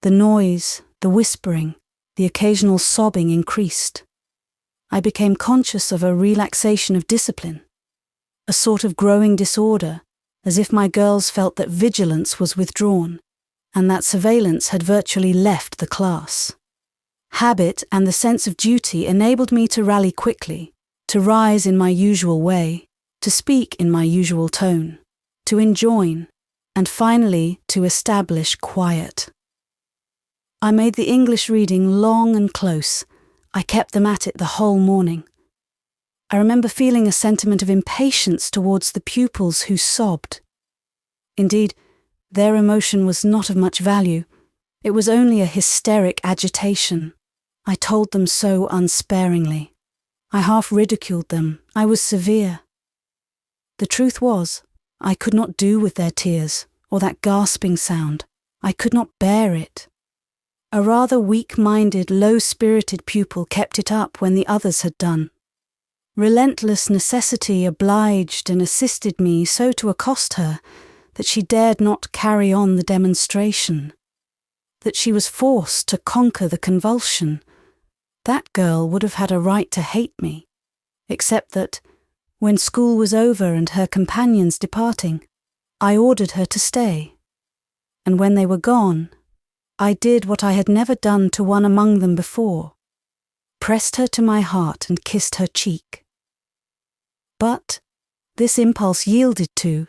The noise, the whispering, the occasional sobbing increased. I became conscious of a relaxation of discipline, a sort of growing disorder, as if my girls felt that vigilance was withdrawn, and that surveillance had virtually left the class. Habit and the sense of duty enabled me to rally quickly, to rise in my usual way, to speak in my usual tone, to enjoin, and finally to establish quiet. I made the English reading long and close. I kept them at it the whole morning. I remember feeling a sentiment of impatience towards the pupils who sobbed. Indeed, their emotion was not of much value. It was only a hysteric agitation. I told them so unsparingly. I half ridiculed them. I was severe. The truth was, I could not do with their tears, or that gasping sound. I could not bear it. A rather weak-minded, low-spirited pupil kept it up when the others had done. Relentless necessity obliged and assisted me so to accost her that she dared not carry on the demonstration, that she was forced to conquer the convulsion. That girl would have had a right to hate me, except that, when school was over and her companions departing, I ordered her to stay. And when they were gone, I did what I had never done to one among them before, pressed her to my heart and kissed her cheek. But, this impulse yielded to,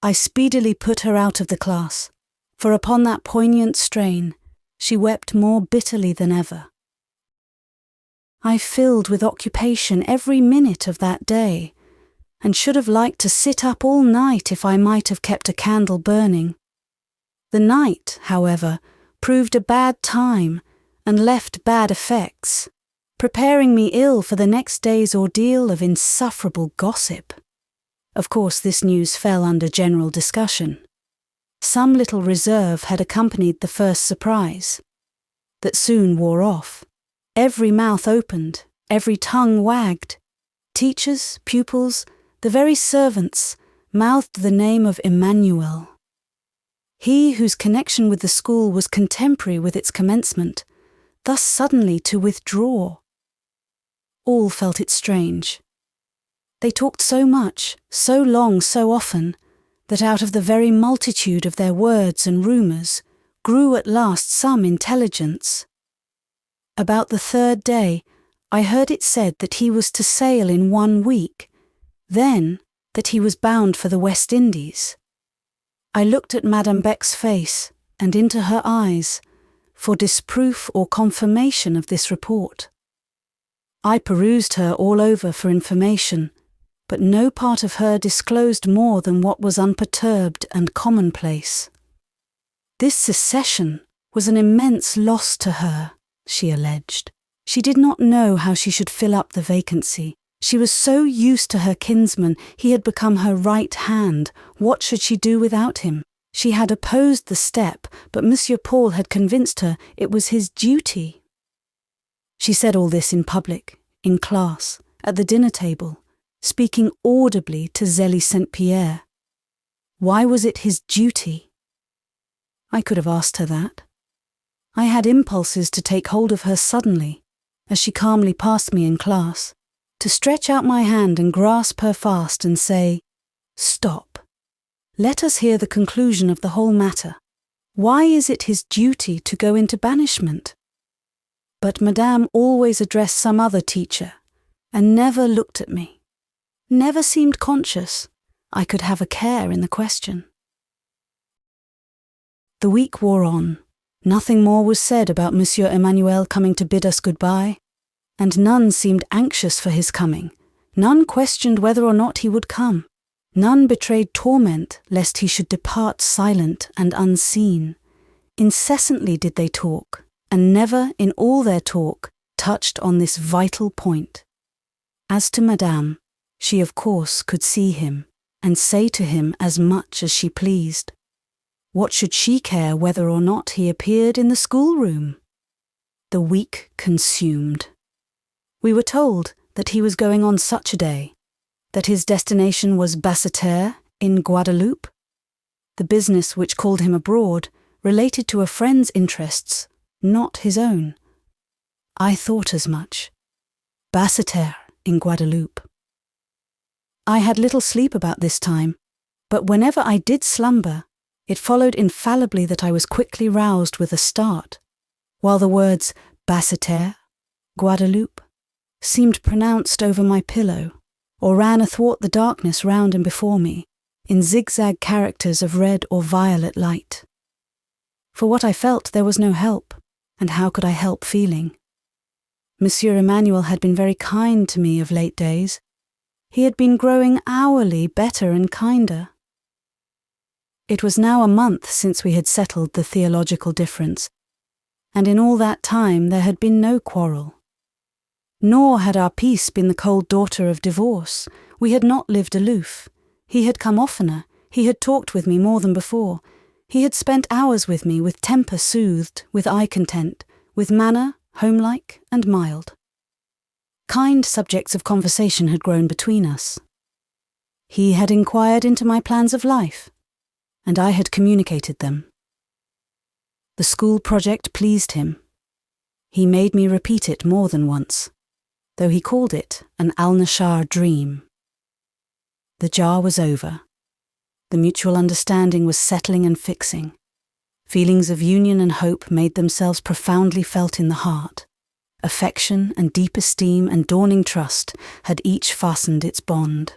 I speedily put her out of the class, for upon that poignant strain she wept more bitterly than ever. I filled with occupation every minute of that day, and should have liked to sit up all night if I might have kept a candle burning. The night, however, proved a bad time and left bad effects, preparing me ill for the next day's ordeal of insufferable gossip. Of course, this news fell under general discussion. Some little reserve had accompanied the first surprise, that soon wore off. Every mouth opened, every tongue wagged. Teachers, pupils, the very servants mouthed the name of Emmanuel. He whose connection with the school was contemporary with its commencement, thus suddenly to withdraw. All felt it strange. They talked so much, so long, so often, that out of the very multitude of their words and rumours grew at last some intelligence. About the third day, I heard it said that he was to sail in 1 week, then that he was bound for the West Indies. I looked at Madame Beck's face and into her eyes for disproof or confirmation of this report. I perused her all over for information, but no part of her disclosed more than what was unperturbed and commonplace. This secession was an immense loss to her, she alleged. She did not know how she should fill up the vacancy. She was so used to her kinsman, he had become her right hand. What should she do without him? She had opposed the step, but Monsieur Paul had convinced her it was his duty. She said all this in public, in class, at the dinner table, speaking audibly to Zélie Saint-Pierre. Why was it his duty? I could have asked her that. I had impulses to take hold of her suddenly, as she calmly passed me in class, to stretch out my hand and grasp her fast and say, "Stop. Let us hear the conclusion of the whole matter. Why is it his duty to go into banishment?" But Madame always addressed some other teacher, and never looked at me. never seemed conscious I could have a care in the question. The week wore on. Nothing more was said about Monsieur Emmanuel coming to bid us goodbye, and none seemed anxious for his coming. None questioned whether or not he would come. None betrayed torment lest he should depart silent and unseen. Incessantly did they talk, and never in all their talk touched on this vital point. As to Madame, she of course could see him, and say to him as much as she pleased. What should she care whether or not he appeared in the schoolroom? The week consumed. We were told that he was going on such a day, that his destination was Basseterre in Guadeloupe. The business which called him abroad related to a friend's interests, not his own. I thought as much. Basseterre in Guadeloupe. I had little sleep about this time, but whenever I did slumber, it followed infallibly that I was quickly roused with a start, while the words Basseterre, Guadeloupe, seemed pronounced over my pillow, or ran athwart the darkness round and before me, in zigzag characters of red or violet light. For what I felt there was no help, and how could I help feeling? Monsieur Emmanuel had been very kind to me of late days. He had been growing hourly better and kinder. It was now a month since we had settled the theological difference, and in all that time there had been no quarrel. Nor had our peace been the cold daughter of divorce. We had not lived aloof. He had come oftener. He had talked with me more than before. He had spent hours with me, with temper soothed, with eye content, with manner homelike and mild. Kind subjects of conversation had grown between us. He had inquired into my plans of life, and I had communicated them. The school project pleased him. He made me repeat it more than once, though he called it an Al-Nashar dream. The jar was over. The mutual understanding was settling and fixing. Feelings of union and hope made themselves profoundly felt in the heart. Affection and deep esteem and dawning trust had each fastened its bond.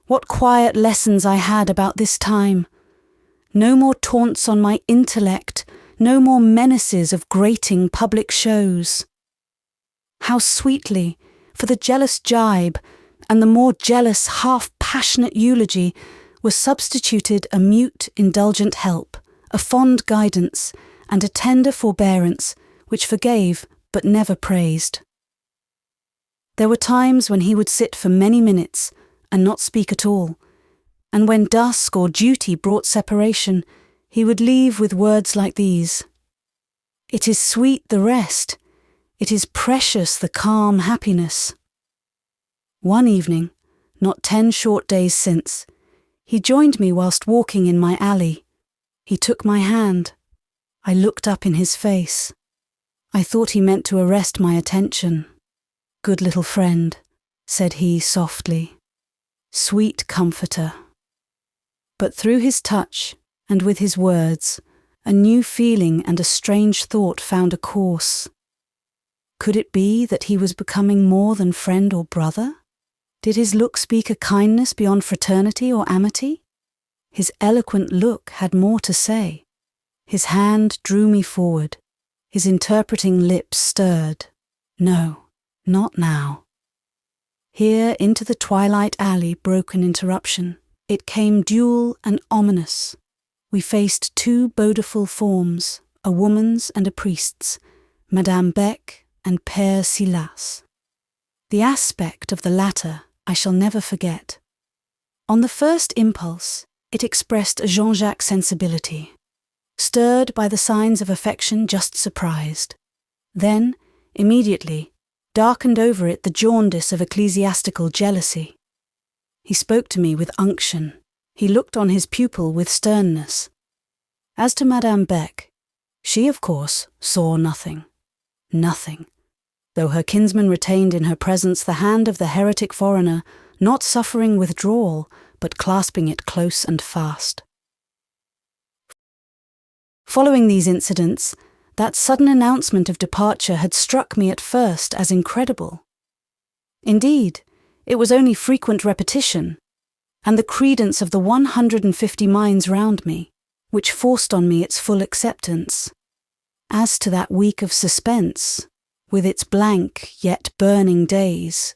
What quiet lessons I had about this time! No more taunts on my intellect, no more menaces of grating public shows. How sweetly, for the jealous jibe and the more jealous half-passionate eulogy, was substituted a mute, indulgent help, a fond guidance, and a tender forbearance which forgave but never praised. There were times when he would sit for many minutes and not speak at all, and when dusk or duty brought separation, he would leave with words like these: "It is sweet the rest, it is precious the calm happiness." One evening, not 10 short days since, he joined me whilst walking in my alley. He took my hand. I looked up in his face. I thought he meant to arrest my attention. "Good little friend," said he softly. "Sweet comforter." But through his touch, and with his words, a new feeling and a strange thought found a course. Could it be that he was becoming more than friend or brother? Did his look speak a kindness beyond fraternity or amity? His eloquent look had more to say. His hand drew me forward. His interpreting lips stirred. No, not now. Here into the twilight alley broke an interruption. It came dual and ominous. We faced 2 bodeful forms, a woman's and a priest's, Madame Beck and Père Silas. The aspect of the latter I shall never forget. On the first impulse, it expressed a Jean-Jacques sensibility, stirred by the signs of affection just surprised. Then, immediately, darkened over it the jaundice of ecclesiastical jealousy. He spoke to me with unction. He looked on his pupil with sternness. As to Madame Beck, she, of course, saw nothing. Nothing. Though her kinsman retained in her presence the hand of the heretic foreigner, not suffering withdrawal, but clasping it close and fast. Following these incidents, that sudden announcement of departure had struck me at first as incredible. Indeed, It was only frequent repetition, and the credence of the 150 minds round me, which forced on me its full acceptance. As to that week of suspense, with its blank yet burning days,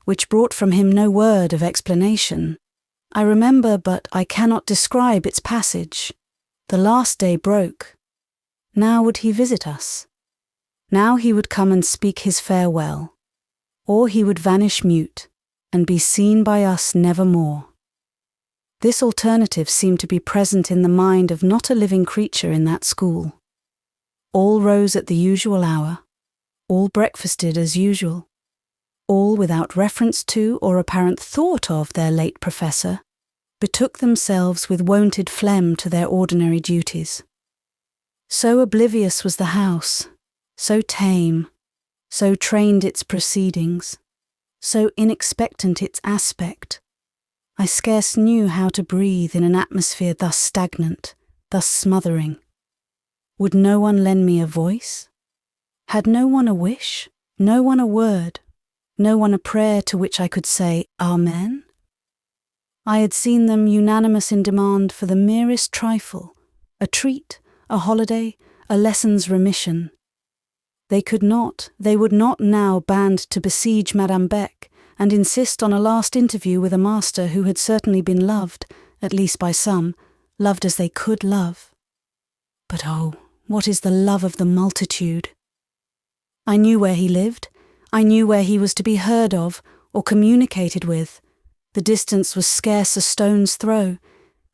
which brought from him no word of explanation, I remember, but I cannot describe its passage. The last day broke. Now would he visit us. Now he would come and speak his farewell, or he would vanish mute, and be seen by us never more. This alternative seemed to be present in the mind of not a living creature in that school. All rose at the usual hour, all breakfasted as usual, all without reference to or apparent thought of their late professor, betook themselves with wonted phlegm to their ordinary duties. So oblivious was the house, so tame, so trained its proceedings, so inexpectant its aspect, I scarce knew how to breathe in an atmosphere thus stagnant, thus smothering. Would no one lend me a voice? Had no one a wish, no one a word, no one a prayer to which I could say, Amen? I had seen them unanimous in demand for the merest trifle, a treat, a holiday, a lesson's remission. They would not now band to besiege Madame Beck and insist on a last interview with a master who had certainly been loved, at least by some, loved as they could love. But oh, what is the love of the multitude? I knew where he lived. I knew where he was to be heard of or communicated with. The distance was scarce a stone's throw.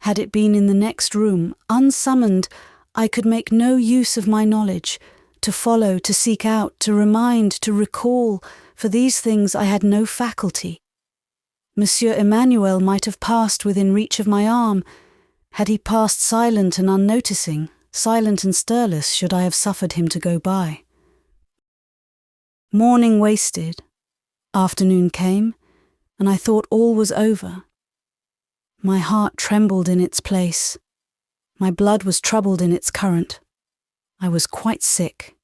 Had it been in the next room, unsummoned, I could make no use of my knowledge. To follow, to seek out, to remind, to recall, for these things I had no faculty. Monsieur Emmanuel might have passed within reach of my arm. Had he passed silent and unnoticing, silent and stirless should I have suffered him to go by. Morning wasted. Afternoon came, and I thought all was over. My heart trembled in its place. My blood was troubled in its current. I was quite sick,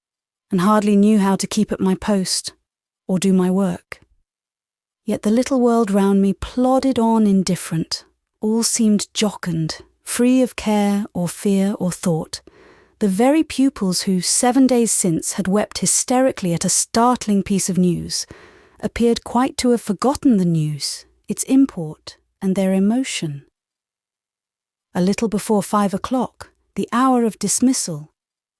and hardly knew how to keep at my post, or do my work. Yet the little world round me plodded on indifferent. All seemed jocund, free of care or fear or thought. The very pupils who 7 days since had wept hysterically at a startling piece of news appeared quite to have forgotten the news, its import, and their emotion. A little before 5 o'clock, the hour of dismissal,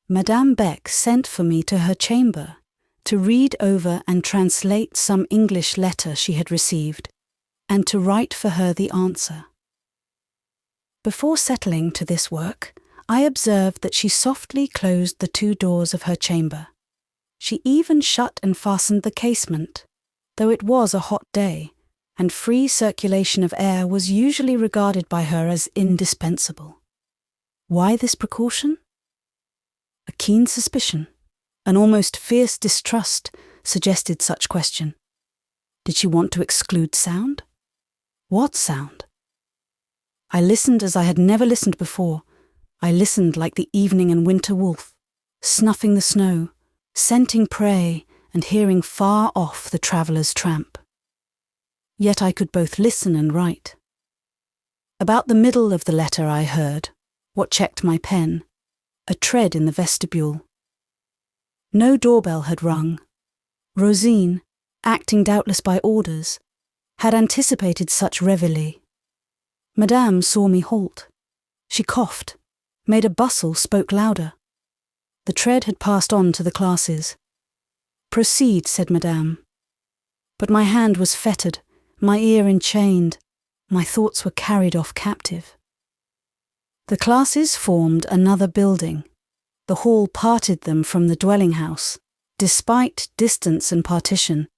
Madame Beck sent for me to her chamber to read over and translate some English letter she had received, and to write for her the answer. Before settling to this work, I observed that she softly closed the 2 doors of her chamber. She even shut and fastened the casement, though it was a hot day, and free circulation of air was usually regarded by her as indispensable. Why this precaution? A keen suspicion, an almost fierce distrust, suggested such question. Did she want to exclude sound? What sound? I listened as I had never listened before. I listened like the evening and winter wolf, snuffing the snow, scenting prey, and hearing far off the traveller's tramp. Yet I could both listen and write. About the middle of the letter I heard, what checked my pen, a tread in the vestibule. No doorbell had rung. Rosine, acting doubtless by orders, had anticipated such reveille. Madame saw me halt. She coughed, made a bustle, spoke louder. The tread had passed on to the classes. Proceed, said Madame. But my hand was fettered, my ear enchained, my thoughts were carried off captive. The classes formed another building. The hall parted them from the dwelling house. Despite distance and partition,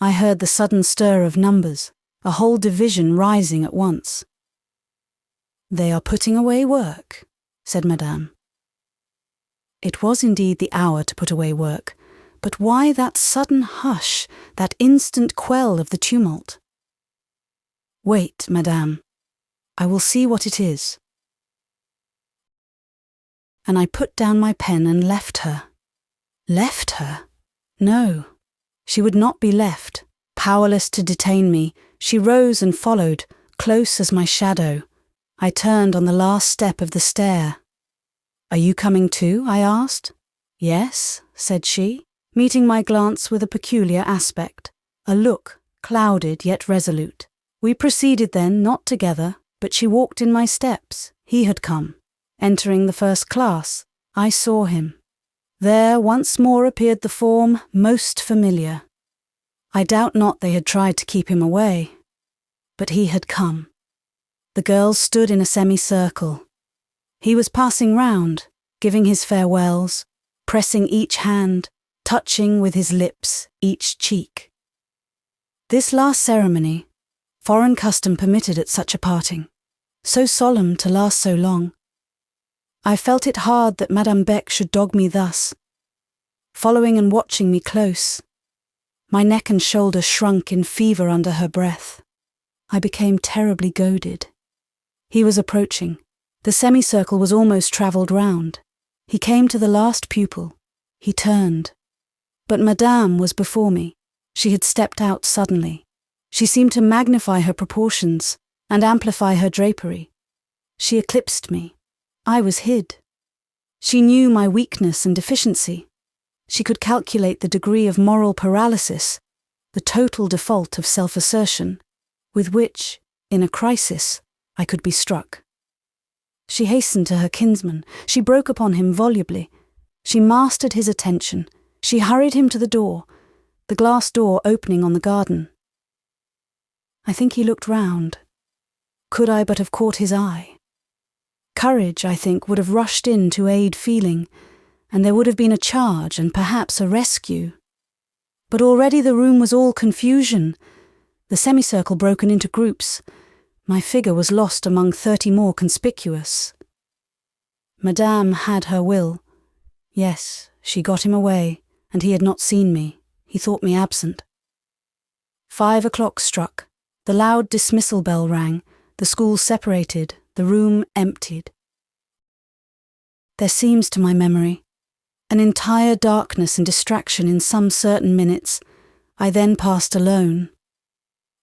I heard the sudden stir of numbers, a whole division rising at once. They are putting away work, said Madame. It was indeed the hour to put away work, but why that sudden hush, that instant quell of the tumult? Wait, Madame. I will see what it is. And I put down my pen and left her. Left her? No, she would not be left. Powerless to detain me, she rose and followed, close as my shadow. I turned on the last step of the stair. "Are you coming too?" I asked. "Yes," said she, meeting my glance with a peculiar aspect, a look clouded yet resolute. We proceeded then, not together, but she walked in my steps. He had come. Entering the first class, I saw him. There once more appeared the form most familiar. I doubt not they had tried to keep him away. But he had come. The girls stood in a semicircle. He was passing round, giving his farewells, pressing each hand, touching with his lips each cheek. This last ceremony, foreign custom permitted at such a parting, so solemn to last so long. I felt it hard that Madame Beck should dog me thus, following and watching me close. My neck and shoulder shrunk in fever under her breath. I became terribly goaded. He was approaching. The semicircle was almost travelled round. He came to the last pupil. He turned. But Madame was before me. She had stepped out suddenly. She seemed to magnify her proportions and amplify her drapery. She eclipsed me. I was hid. She knew my weakness and deficiency. She could calculate the degree of moral paralysis, the total default of self-assertion, with which, in a crisis, I could be struck. She hastened to her kinsman. She broke upon him volubly. She mastered his attention. She hurried him to the door, the glass door opening on the garden. I think he looked round. Could I but have caught his eye? Courage, I think, would have rushed in to aid feeling, and there would have been a charge and perhaps a rescue. But already the room was all confusion, the semicircle broken into groups. My figure was lost among 30 more conspicuous. Madame had her will. Yes, she got him away, and he had not seen me. He thought me absent. 5 o'clock struck. The loud dismissal bell rang. The school separated. The room emptied. There seems to my memory an entire darkness and distraction in some certain minutes. I then passed alone.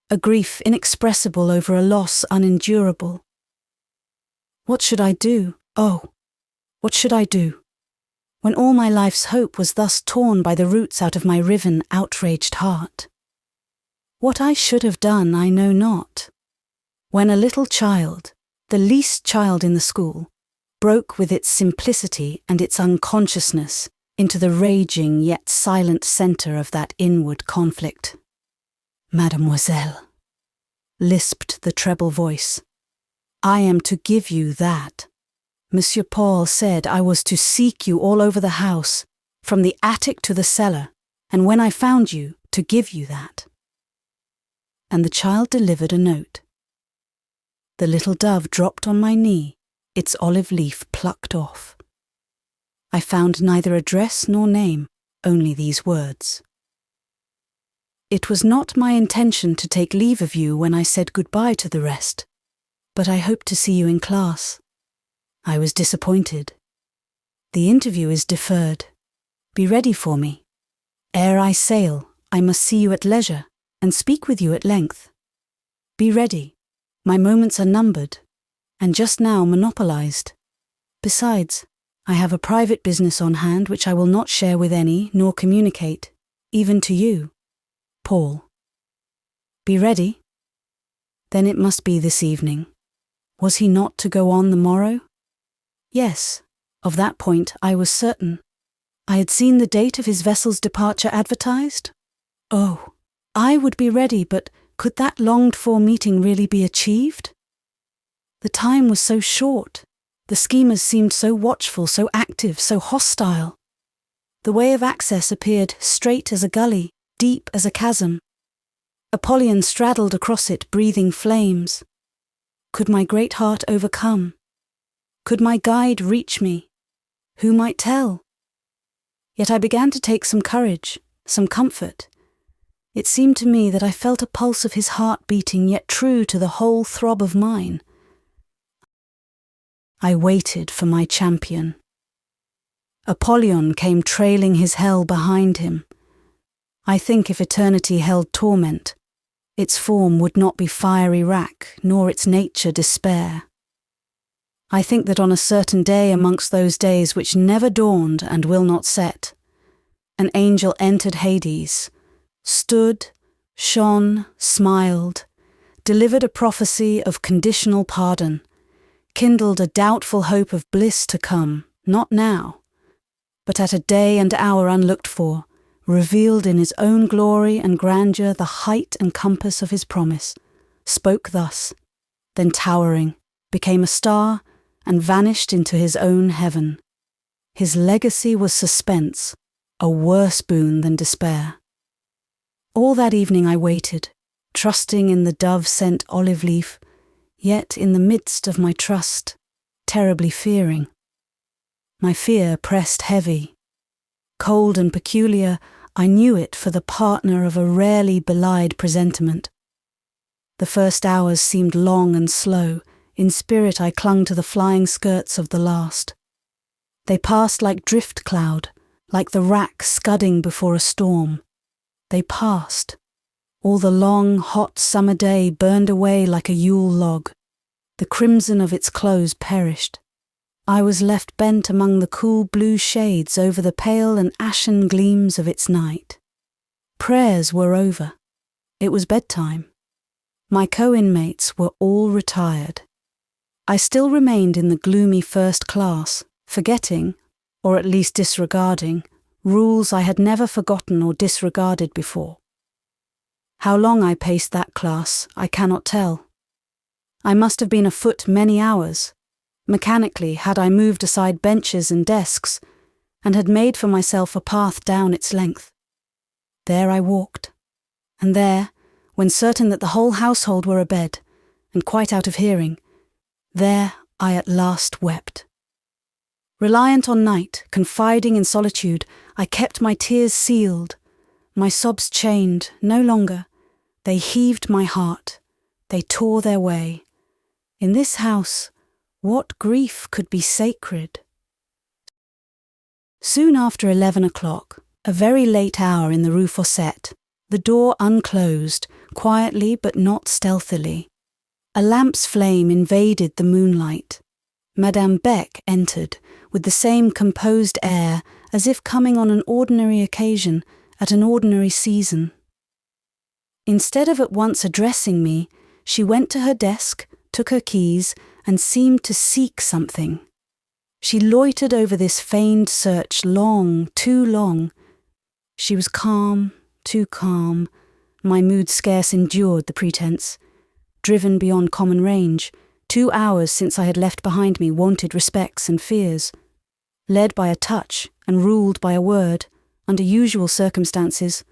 A grief inexpressible over a loss unendurable. What should I do? Oh, what should I do? When all my life's hope was thus torn by the roots out of my riven, outraged heart. What I should have done I know not. When a little child, the least child in the school, broke with its simplicity and its unconsciousness into the raging yet silent centre of that inward conflict. "Mademoiselle," lisped the treble voice, "I am to give you that. Monsieur Paul said I was to seek you all over the house, from the attic to the cellar, and when I found you, to give you that." And the child delivered a note. The little dove dropped on my knee, its olive leaf plucked off. I found neither address nor name, only these words. It was not my intention to take leave of you when I said goodbye to the rest, but I hoped to see you in class. I was disappointed. The interview is deferred. Be ready for me. Ere I sail, I must see you at leisure and speak with you at length. Be ready. My moments are numbered, and just now monopolized. Besides, I have a private business on hand which I will not share with any nor communicate, even to you. Paul. Be ready? Then it must be this evening. Was he not to go on the morrow? Yes, of that point I was certain. I had seen the date of his vessel's departure advertised. Oh, I would be ready, but could that longed-for meeting really be achieved? The time was so short. The schemers seemed so watchful, so active, so hostile. The way of access appeared straight as a gully, deep as a chasm. Apollyon straddled across it, breathing flames. Could my great heart overcome? Could my guide reach me? Who might tell? Yet I began to take some courage, some comfort. It seemed to me that I felt a pulse of his heart beating, yet true to the whole throb of mine. I waited for my champion. Apollyon came trailing his hell behind him. I think if eternity held torment, its form would not be fiery rack, nor its nature despair. I think that on a certain day amongst those days which never dawned and will not set, an angel entered Hades, stood, shone, smiled, delivered a prophecy of conditional pardon, kindled a doubtful hope of bliss to come, not now, but at a day and hour unlooked for, revealed in his own glory and grandeur the height and compass of his promise, spoke thus, then towering, became a star, and vanished into his own heaven. His legacy was suspense, a worse boon than despair. All that evening I waited, trusting in the dove-sent olive leaf, yet in the midst of my trust, terribly fearing. My fear pressed heavy. Cold and peculiar, I knew it for the partner of a rarely belied presentiment. The first hours seemed long and slow. In spirit I clung to the flying skirts of the last. They passed like drift cloud, like the rack scudding before a storm. They passed. All the long, hot summer day burned away like a Yule log. The crimson of its close perished. I was left bent among the cool blue shades over the pale and ashen gleams of its night. Prayers were over. It was bedtime. My co-inmates were all retired. I still remained in the gloomy first class, forgetting, or at least disregarding, rules I had never forgotten or disregarded before. How long I paced that class, I cannot tell. I must have been afoot many hours. Mechanically had I moved aside benches and desks, and had made for myself a path down its length. There I walked, and there, when certain that the whole household were abed, and quite out of hearing, there I at last wept. Reliant on night, confiding in solitude, I kept my tears sealed, my sobs chained, no longer. They heaved my heart, they tore their way. In this house, what grief could be sacred? Soon after 11 o'clock, a very late hour in the Rue Fossette, the door unclosed, quietly but not stealthily. A lamp's flame invaded the moonlight. Madame Beck entered, with the same composed air, as if coming on an ordinary occasion, at an ordinary season. Instead of at once addressing me, she went to her desk, took her keys, and seemed to seek something. She loitered over this feigned search long, too long. She was calm, too calm. My mood scarce endured the pretense. Driven beyond common range, 2 hours since I had left behind me wonted respects and fears. Led by a touch and ruled by a word, under usual circumstances,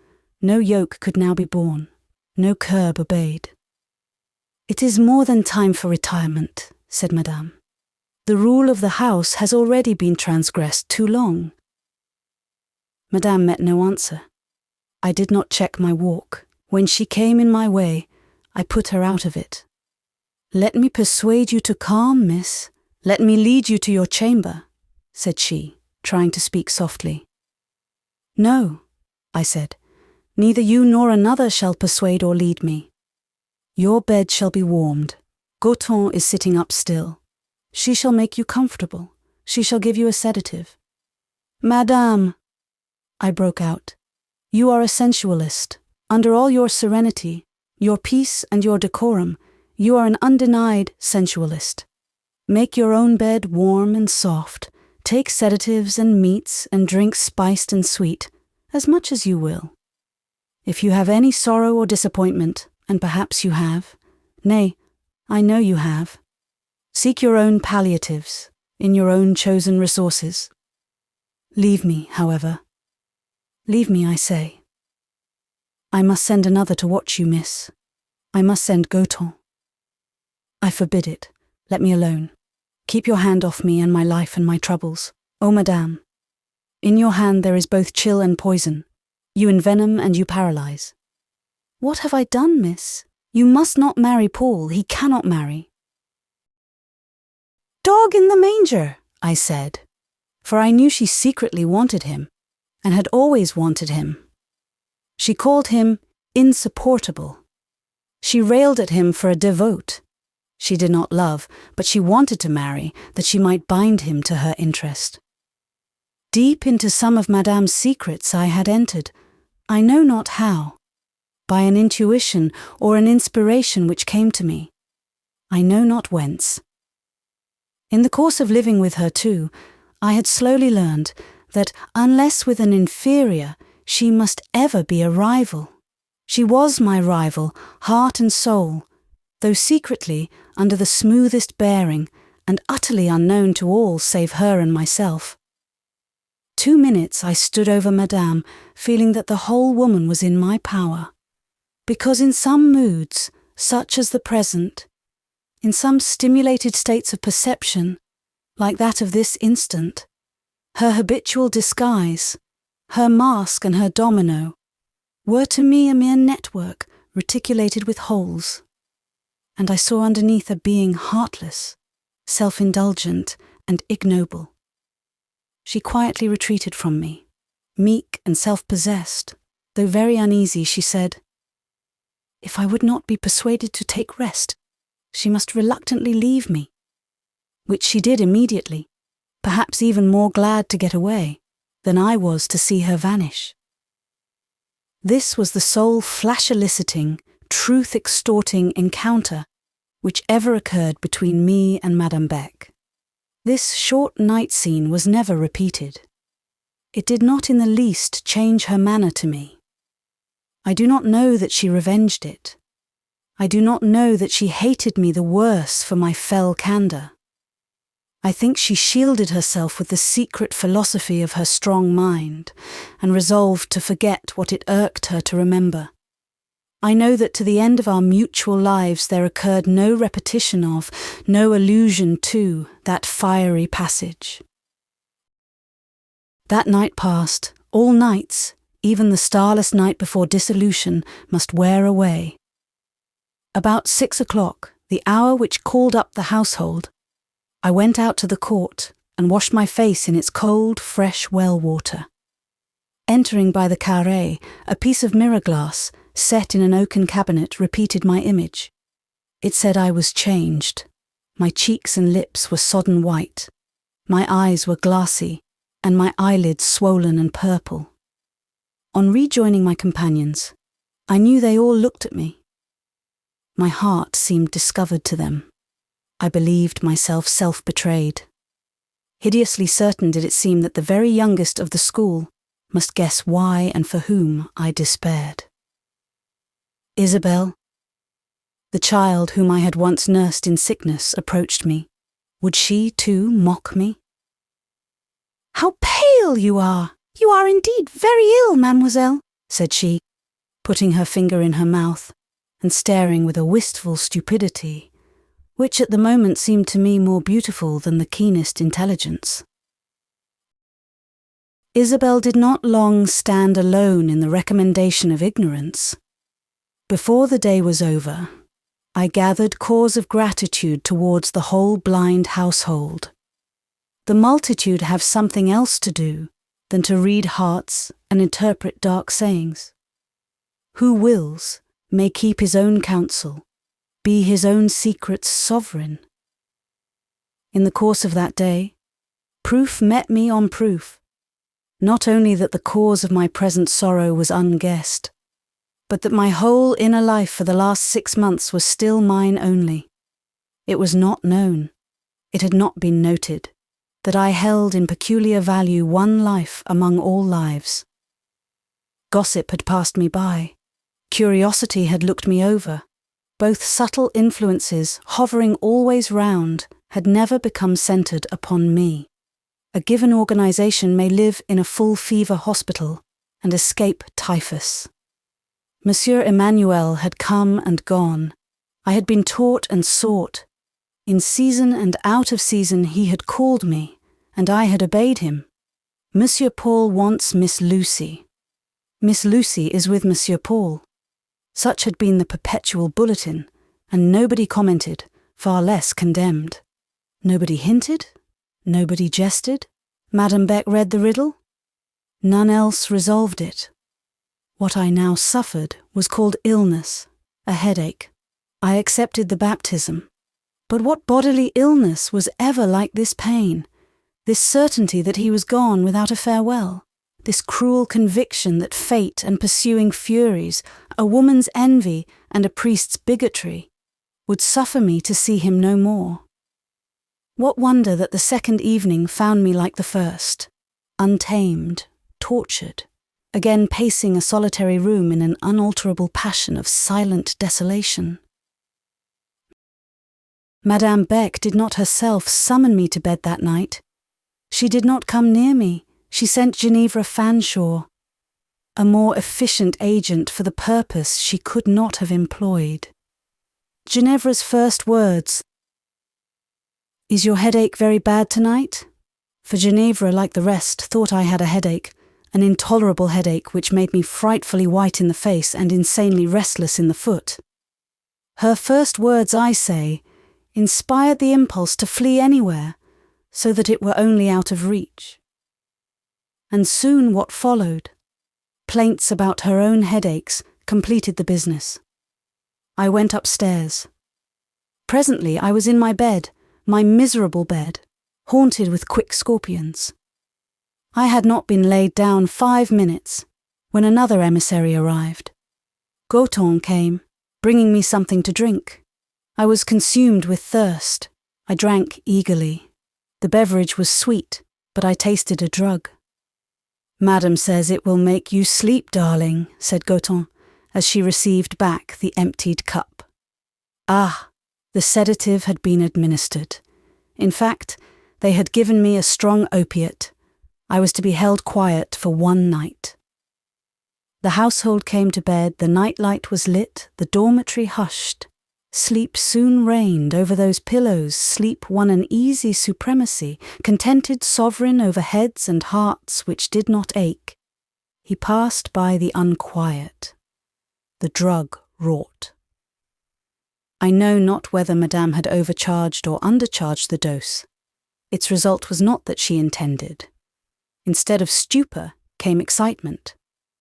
no yoke could now be borne, no curb obeyed. "It is more than time for retirement," said Madame. "The rule of the house has already been transgressed too long." Madame met no answer. I did not check my walk. When she came in my way, I put her out of it. "Let me persuade you to calm, miss. Let me lead you to your chamber," said she, trying to speak softly. "No," I said, "neither you nor another shall persuade or lead me. Your bed shall be warmed. Goton is sitting up still. She shall make you comfortable. She shall give you a sedative." "Madame," I broke out, "you are a sensualist. Under all your serenity, your peace and your decorum, you are an undenied sensualist. Make your own bed warm and soft. Take sedatives and meats and drinks spiced and sweet, as much as you will. If you have any sorrow or disappointment, and perhaps you have, nay, I know you have, seek your own palliatives, in your own chosen resources. Leave me, however. Leave me, I say. I must send another to watch you, miss. I must send Goton." "I forbid it. Let me alone. Keep your hand off me and my life and my troubles. Oh, madame. In your hand there is both chill and poison. You envenom and you paralyze." "What have I done, miss? You must not marry Paul. He cannot marry." "Dog in the manger," I said, for I knew she secretly wanted him, and had always wanted him. She called him insupportable. She railed at him for a devote. She did not love, but she wanted to marry, that she might bind him to her interest. Deep into some of Madame's secrets I had entered, I know not how, by an intuition or an inspiration which came to me, I know not whence. In the course of living with her too, I had slowly learned that unless with an inferior, she must ever be a rival. She was my rival, heart and soul, though secretly, under the smoothest bearing, and utterly unknown to all save her and myself. 2 minutes I stood over Madame, feeling that the whole woman was in my power, because in some moods, such as the present, in some stimulated states of perception, like that of this instant, her habitual disguise, her mask and her domino, were to me a mere network reticulated with holes, and I saw underneath a being heartless, self-indulgent, and ignoble. She quietly retreated from me, meek and self-possessed, though very uneasy. She said, "If I would not be persuaded to take rest, she must reluctantly leave me," which she did immediately, perhaps even more glad to get away than I was to see her vanish. This was the sole flash-eliciting, truth-extorting encounter which ever occurred between me and Madame Beck. This short night scene was never repeated. It did not in the least change her manner to me. I do not know that she revenged it. I do not know that she hated me the worse for my fell candour. I think she shielded herself with the secret philosophy of her strong mind, and resolved to forget what it irked her to remember. I know that to the end of our mutual lives there occurred no repetition of, no allusion to, that fiery passage. That night passed. All nights, even the starless night before dissolution, must wear away. About 6 o'clock, the hour which called up the household, I went out to the court and washed my face in its cold, fresh well water. Entering by the carré, a piece of mirror glass, set in an oaken cabinet, repeated my image. It said I was changed. My cheeks and lips were sodden white. My eyes were glassy, and my eyelids swollen and purple. On rejoining my companions, I knew they all looked at me. My heart seemed discovered to them. I believed myself self-betrayed. Hideously certain did it seem that the very youngest of the school must guess why and for whom I despaired. Isabel, the child whom I had once nursed in sickness, approached me. Would she, too, mock me? "How pale you are! You are indeed very ill, mademoiselle," said she, putting her finger in her mouth and staring with a wistful stupidity, which at the moment seemed to me more beautiful than the keenest intelligence. Isabel did not long stand alone in the recommendation of ignorance. Before the day was over, I gathered cause of gratitude towards the whole blind household. The multitude have something else to do than to read hearts and interpret dark sayings. Who wills may keep his own counsel, be his own secret's sovereign. In the course of that day, proof met me on proof, not only that the cause of my present sorrow was unguessed, but that my whole inner life for the last 6 months was still mine only. It was not known, it had not been noted, that I held in peculiar value one life among all lives. Gossip had passed me by, curiosity had looked me over. Both subtle influences, hovering always round, had never become centred upon me. A given organisation may live in a full-fever hospital and escape typhus. Monsieur Emmanuel had come and gone. I had been taught and sought. In season and out of season he had called me, and I had obeyed him. Monsieur Paul wants Miss Lucy. Miss Lucy is with Monsieur Paul. Such had been the perpetual bulletin, and nobody commented, far less condemned. Nobody hinted, nobody jested. Madame Beck read the riddle. None else resolved it. What I now suffered was called illness, a headache. I accepted the baptism. But what bodily illness was ever like this pain, this certainty that he was gone without a farewell, this cruel conviction that fate and pursuing furies, a woman's envy and a priest's bigotry, would suffer me to see him no more? What wonder that the second evening found me like the first, untamed, tortured, again pacing a solitary room in an unalterable passion of silent desolation. Madame Beck did not herself summon me to bed that night. She did not come near me. She sent Ginevra Fanshawe, a more efficient agent for the purpose she could not have employed. Ginevra's first words, "Is your headache very bad tonight?" For Ginevra, like the rest, thought I had a headache, an intolerable headache which made me frightfully white in the face and insanely restless in the foot. Her first words, I say, inspired the impulse to flee anywhere, so that it were only out of reach. And soon what followed, plaints about her own headaches, completed the business. I went upstairs. Presently I was in my bed, my miserable bed, haunted with quick scorpions. I had not been laid down 5 minutes when another emissary arrived. Goton came, bringing me something to drink. I was consumed with thirst. I drank eagerly. The beverage was sweet, but I tasted a drug. "Madam says it will make you sleep, darling," said Goton, as she received back the emptied cup. Ah, the sedative had been administered. In fact, they had given me a strong opiate. I was to be held quiet for 1 night. The household came to bed, the night-light was lit, the dormitory hushed. Sleep soon reigned over those pillows, sleep won an easy supremacy, contented sovereign over heads and hearts which did not ache. He passed by the unquiet. The drug wrought. I know not whether Madame had overcharged or undercharged the dose. Its result was not that she intended. Instead of stupor came excitement.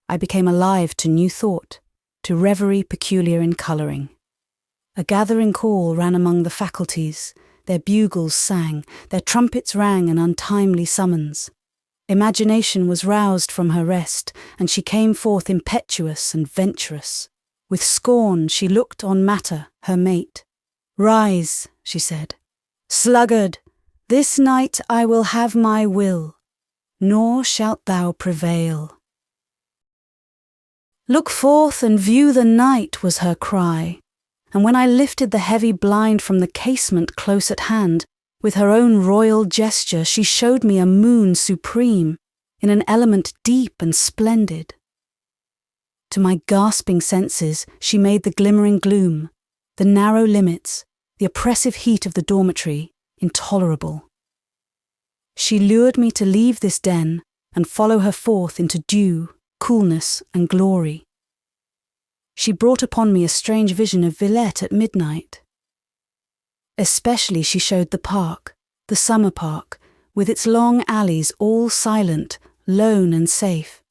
I became alive to new thought, to reverie peculiar in colouring. A gathering call ran among the faculties, their bugles sang, their trumpets rang an untimely summons. Imagination was roused from her rest, and she came forth impetuous and venturous. With scorn she looked on matter, her mate. "Rise," she said. "Sluggard, this night I will have my will, nor shalt thou prevail." "Look forth and view the night," was her cry. And when I lifted the heavy blind from the casement close at hand, with her own royal gesture she showed me a moon supreme, in an element deep and splendid. To my gasping senses she made the glimmering gloom, the narrow limits, the oppressive heat of the dormitory, intolerable. She lured me to leave this den and follow her forth into dew, coolness, and glory. She brought upon me a strange vision of Villette at midnight. Especially she showed the park, the summer park, with its long alleys all silent, lone and safe.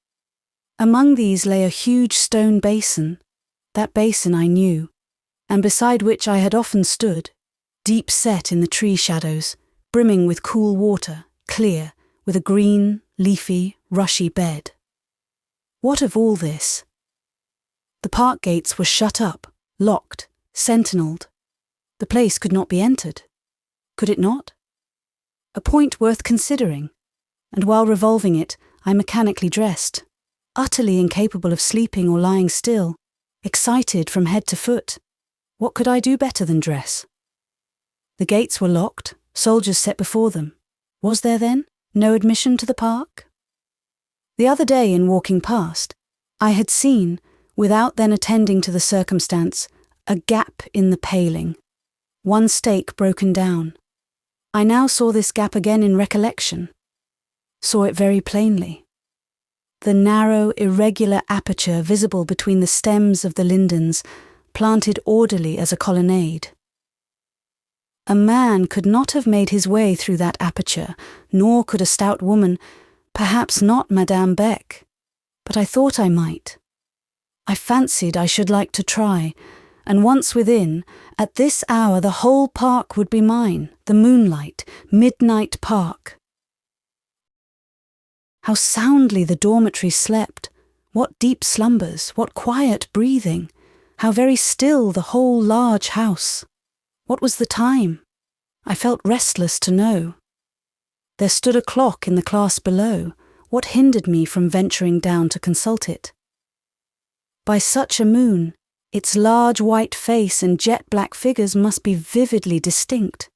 Among these lay a huge stone basin. That basin I knew, and beside which I had often stood, deep set in the tree shadows, brimming with cool water, clear, with a green, leafy, rushy bed. What of all this? The park gates were shut up, locked, sentinelled. The place could not be entered. Could it not? A point worth considering, and while revolving it, I mechanically dressed, utterly incapable of sleeping or lying still, excited from head to foot. What could I do better than dress? The gates were locked, soldiers set before them. Was there, then, no admission to the park? The other day, in walking past, I had seen, without then attending to the circumstance, a gap in the paling, one stake broken down. I now saw this gap again in recollection, saw it very plainly. The narrow, irregular aperture visible between the stems of the lindens, planted orderly as a colonnade. A man could not have made his way through that aperture, nor could a stout woman, perhaps not Madame Beck, but I thought I might. I fancied I should like to try, and once within, at this hour the whole park would be mine, the moonlight, midnight park. How soundly the dormitory slept! What deep slumbers, what quiet breathing! How very still the whole large house! What was the time? I felt restless to know. There stood a clock in the class below. What hindered me from venturing down to consult it? By such a moon, its large white face and jet-black figures must be vividly distinct.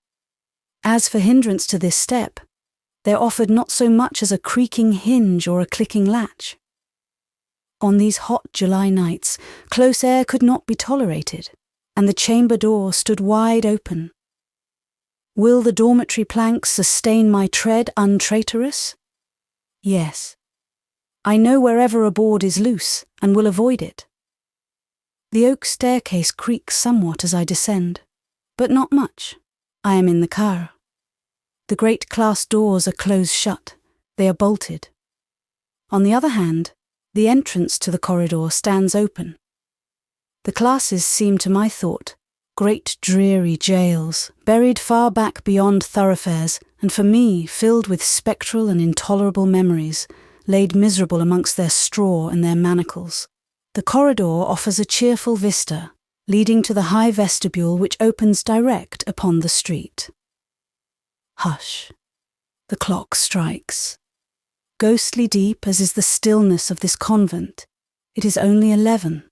As for hindrance to this step, there offered not so much as a creaking hinge or a clicking latch. On these hot July nights, close air could not be tolerated, and the chamber door stood wide open. Will the dormitory planks sustain my tread untraitorous? Yes. I know wherever a board is loose, and will avoid it. The oak staircase creaks somewhat as I descend, but not much. I am in the car. The great class doors are closed shut. They are bolted. On the other hand, the entrance to the corridor stands open. The classes seem to my thought great dreary jails, buried far back beyond thoroughfares, and for me filled with spectral and intolerable memories, laid miserable amongst their straw and their manacles. The corridor offers a cheerful vista, leading to the high vestibule which opens direct upon the street. Hush. The clock strikes. Ghostly deep as is the stillness of this convent, it is only 11.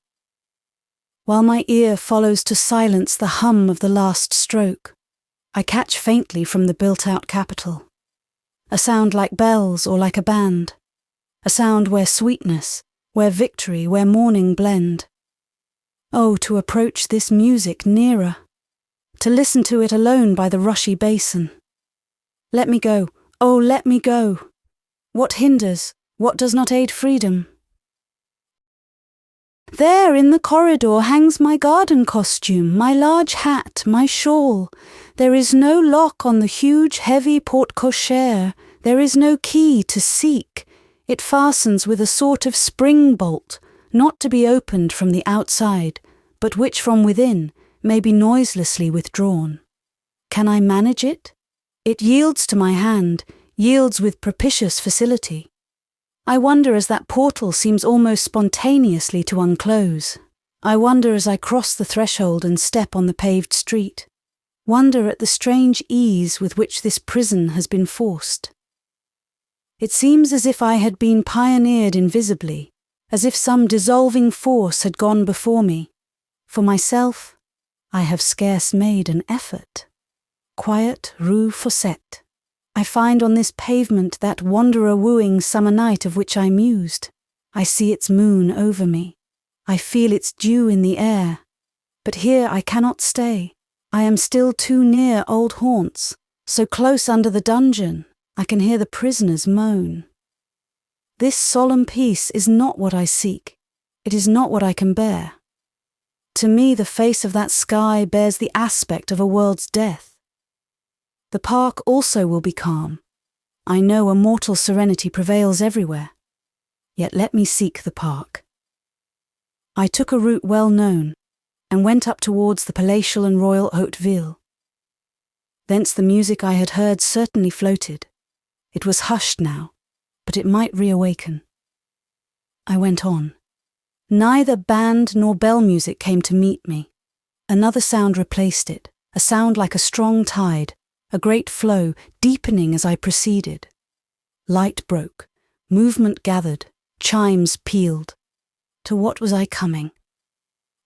While my ear follows to silence the hum of the last stroke, I catch faintly from the built-out capital a sound like bells or like a band, a sound where sweetness, where victory, where mourning blend. Oh, to approach this music nearer, to listen to it alone by the rushy basin. Let me go, oh, let me go. What hinders, what does not aid freedom? There in the corridor hangs my garden costume, my large hat, my shawl. There is no lock on the huge heavy porte-cochere. There is no key to seek. It fastens with a sort of spring bolt, not to be opened from the outside, but which from within may be noiselessly withdrawn. Can I manage it? It yields to my hand, yields with propitious facility. I wonder as that portal seems almost spontaneously to unclose. I wonder as I cross the threshold and step on the paved street. Wonder at the strange ease with which this prison has been forced. It seems as if I had been pioneered invisibly, as if some dissolving force had gone before me. For myself, I have scarce made an effort. Quiet Rue Fossette. I find on this pavement that wanderer-wooing summer night of which I mused. I see its moon over me. I feel its dew in the air. But here I cannot stay. I am still too near old haunts, so close under the dungeon I can hear the prisoners moan. This solemn peace is not what I seek. It is not what I can bear. To me the face of that sky bears the aspect of a world's death. The park also will be calm. I know a mortal serenity prevails everywhere. Yet let me seek the park. I took a route well known, and went up towards the palatial and royal Haute-Ville. Thence the music I had heard certainly floated. It was hushed now, but it might reawaken. I went on. Neither band nor bell music came to meet me. Another sound replaced it, a sound like a strong tide, a great flow, deepening as I proceeded. Light broke, movement gathered, chimes pealed. To what was I coming?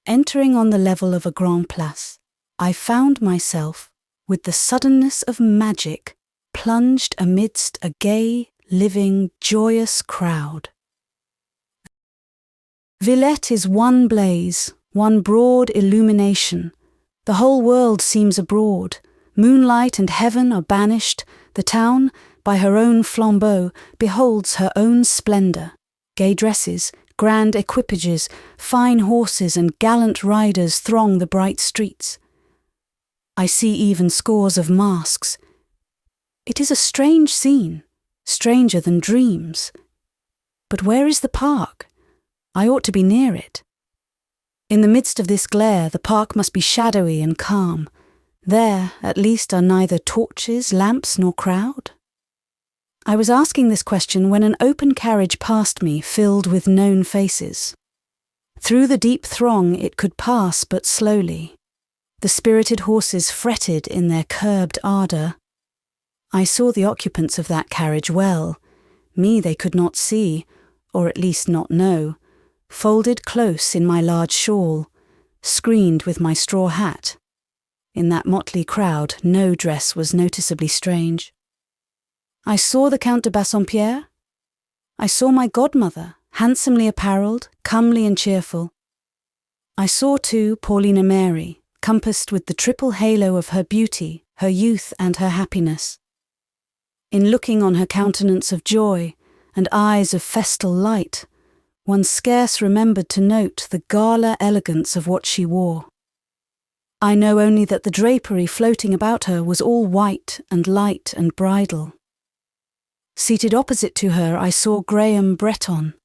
Entering on the level of a grand place, I found myself, with the suddenness of magic, plunged amidst a gay, living, joyous crowd. Villette is one blaze, one broad illumination. The whole world seems abroad. Moonlight and heaven are banished. The town, by her own flambeau, beholds her own splendour. Gay dresses, grand equipages, fine horses and gallant riders throng the bright streets. I see even scores of masks. It is a strange scene, stranger than dreams. But where is the park? I ought to be near it. In the midst of this glare, the park must be shadowy and calm. There, at least, are neither torches, lamps, nor crowd. I was asking this question when an open carriage passed me, filled with known faces. Through the deep throng it could pass but slowly. The spirited horses fretted in their curbed ardour. I saw the occupants of that carriage well. Me they could not see, or at least not know, folded close in my large shawl, screened with my straw hat. In that motley crowd no dress was noticeably strange. I saw the Count de Bassompierre. I saw my godmother, handsomely apparelled, comely and cheerful. I saw too Paulina Mary, compassed with the triple halo of her beauty, her youth and her happiness. In looking on her countenance of joy and eyes of festal light, one scarce remembered to note the gala elegance of what she wore. I know only that the drapery floating about her was all white and light and bridal. Seated opposite to her I saw Graham Bretton.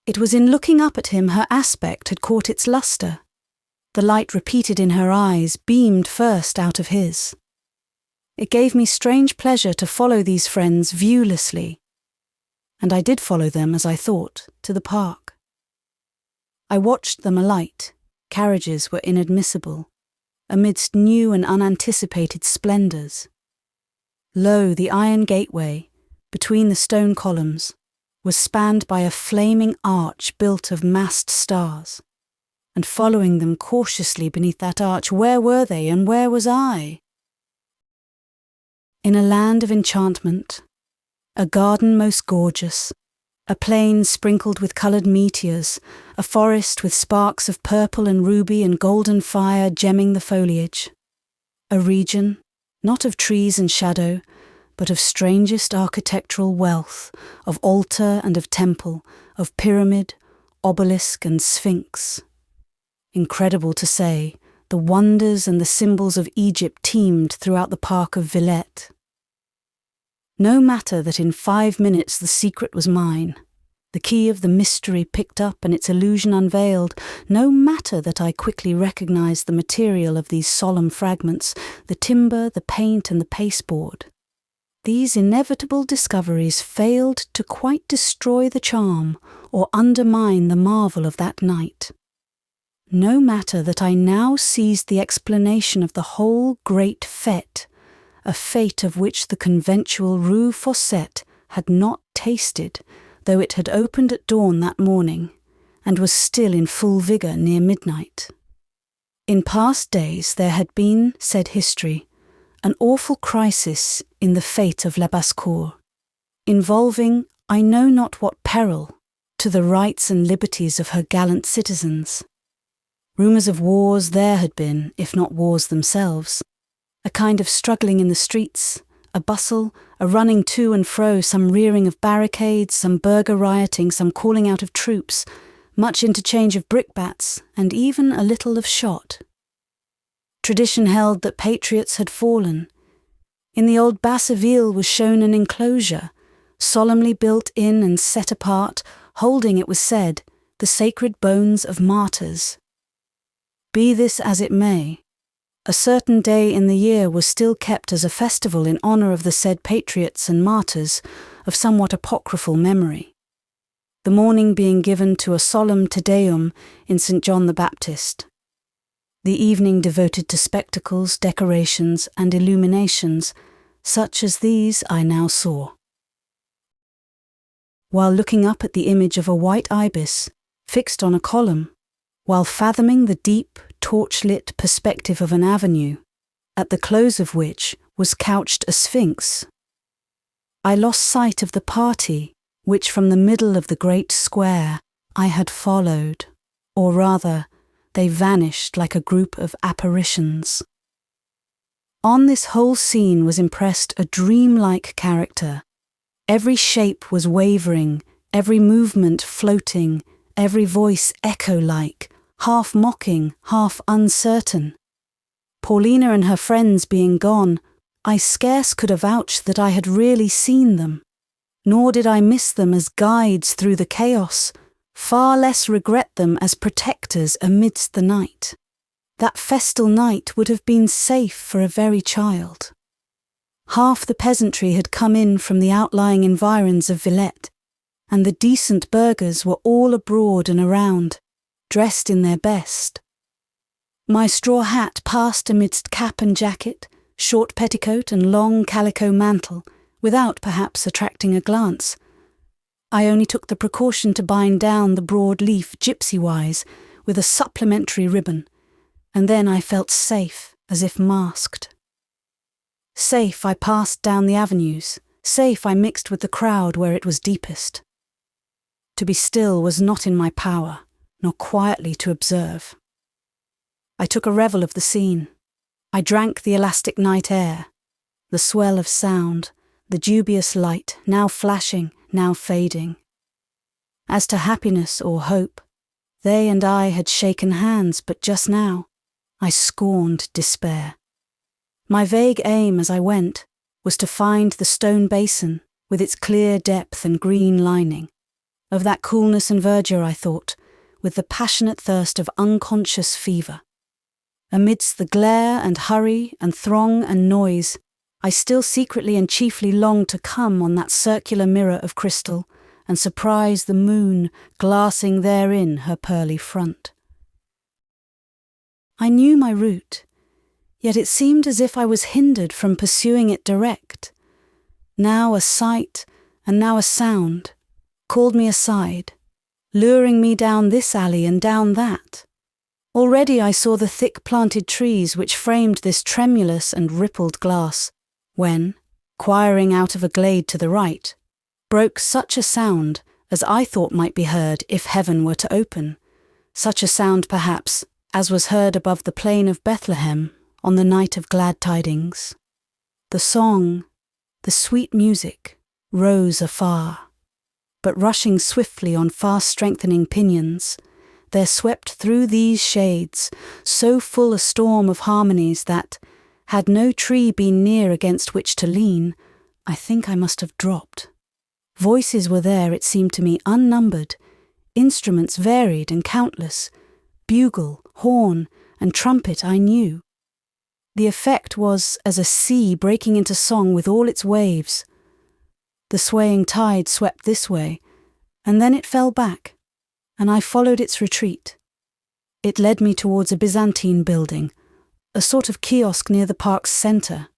It was in looking up at him her aspect had caught its lustre. The light repeated in her eyes beamed first out of his. It gave me strange pleasure to follow these friends viewlessly, and I did follow them, as I thought, to the park. I watched them alight. Carriages were inadmissible, amidst new and unanticipated splendours. Lo, the iron gateway, between the stone columns, was spanned by a flaming arch built of massed stars, and following them cautiously beneath that arch, where were they and where was I? In a land of enchantment, a garden most gorgeous, a plain sprinkled with coloured meteors, a forest with sparks of purple and ruby and golden fire gemming the foliage, a region, not of trees and shadow, but of strangest architectural wealth, of altar and of temple, of pyramid, obelisk and sphinx. Incredible to say, the wonders and the symbols of Egypt teemed throughout the park of Villette. No matter that in 5 minutes the secret was mine, the key of the mystery picked up and its illusion unveiled, no matter that I quickly recognised the material of these solemn fragments, the timber, the paint and the pasteboard. These inevitable discoveries failed to quite destroy the charm or undermine the marvel of that night. No matter that I now seized the explanation of the whole great Fête, a fate of which the conventual Rue Fossette had not tasted, though it had opened at dawn that morning, and was still in full vigour near midnight. In past days there had been, said history, an awful crisis in the fate of La Basse-Cour, involving I know not what peril to the rights and liberties of her gallant citizens. Rumours of wars there had been, if not wars themselves, a kind of struggling in the streets, a bustle, a running to and fro, some rearing of barricades, some burgher rioting, some calling out of troops, much interchange of brickbats, and even a little of shot. Tradition held that patriots had fallen. In the old Basse-Ville was shown an enclosure, solemnly built in and set apart, holding, it was said, the sacred bones of martyrs. Be this as it may, a certain day in the year was still kept as a festival in honour of the said patriots and martyrs of somewhat apocryphal memory, the morning being given to a solemn Te Deum in St. John the Baptist, the evening devoted to spectacles, decorations and illuminations, such as these I now saw. While looking up at the image of a white ibis fixed on a column, while fathoming the deep, torch-lit perspective of an avenue, at the close of which was couched a sphinx, I lost sight of the party which from the middle of the great square I had followed, or rather, they vanished like a group of apparitions. On this whole scene was impressed a dream-like character. Every shape was wavering, every movement floating, every voice echo-like, half mocking, half uncertain. Paulina and her friends being gone, I scarce could avouch that I had really seen them, nor did I miss them as guides through the chaos, far less regret them as protectors amidst the night. That festal night would have been safe for a very child. Half the peasantry had come in from the outlying environs of Villette, and the decent burghers were all abroad and around, dressed in their best. My straw hat passed amidst cap and jacket, short petticoat and long calico mantle, without perhaps attracting a glance. I only took the precaution to bind down the broad leaf gypsy-wise with a supplementary ribbon, and then I felt safe, as if masked. Safe I passed down the avenues, safe I mixed with the crowd where it was deepest. To be still was not in my power, nor quietly to observe. I took a revel of the scene. I drank the elastic night air, the swell of sound, the dubious light, now flashing, now fading. As to happiness or hope, they and I had shaken hands, but just now I scorned despair. My vague aim as I went was to find the stone basin with its clear depth and green lining. Of that coolness and verdure, I thought, with the passionate thirst of unconscious fever. Amidst the glare and hurry and throng and noise, I still secretly and chiefly longed to come on that circular mirror of crystal and surprise the moon glassing therein her pearly front. I knew my route, yet it seemed as if I was hindered from pursuing it direct. Now a sight, and now a sound, called me aside, luring me down this alley and down that. Already I saw the thick planted trees which framed this tremulous and rippled glass, when, quiring out of a glade to the right, broke such a sound as I thought might be heard if heaven were to open, such a sound perhaps as was heard above the plain of Bethlehem on the night of glad tidings. The song, the sweet music, rose afar, but rushing swiftly on fast-strengthening pinions, there swept through these shades so full a storm of harmonies that, had no tree been near against which to lean, I think I must have dropped. Voices were there, it seemed to me, unnumbered, instruments varied and countless, bugle, horn, and trumpet I knew. The effect was as a sea breaking into song with all its waves. The swaying tide swept this way, and then it fell back, and I followed its retreat. It led me towards a Byzantine building, a sort of kiosk near the park's centre.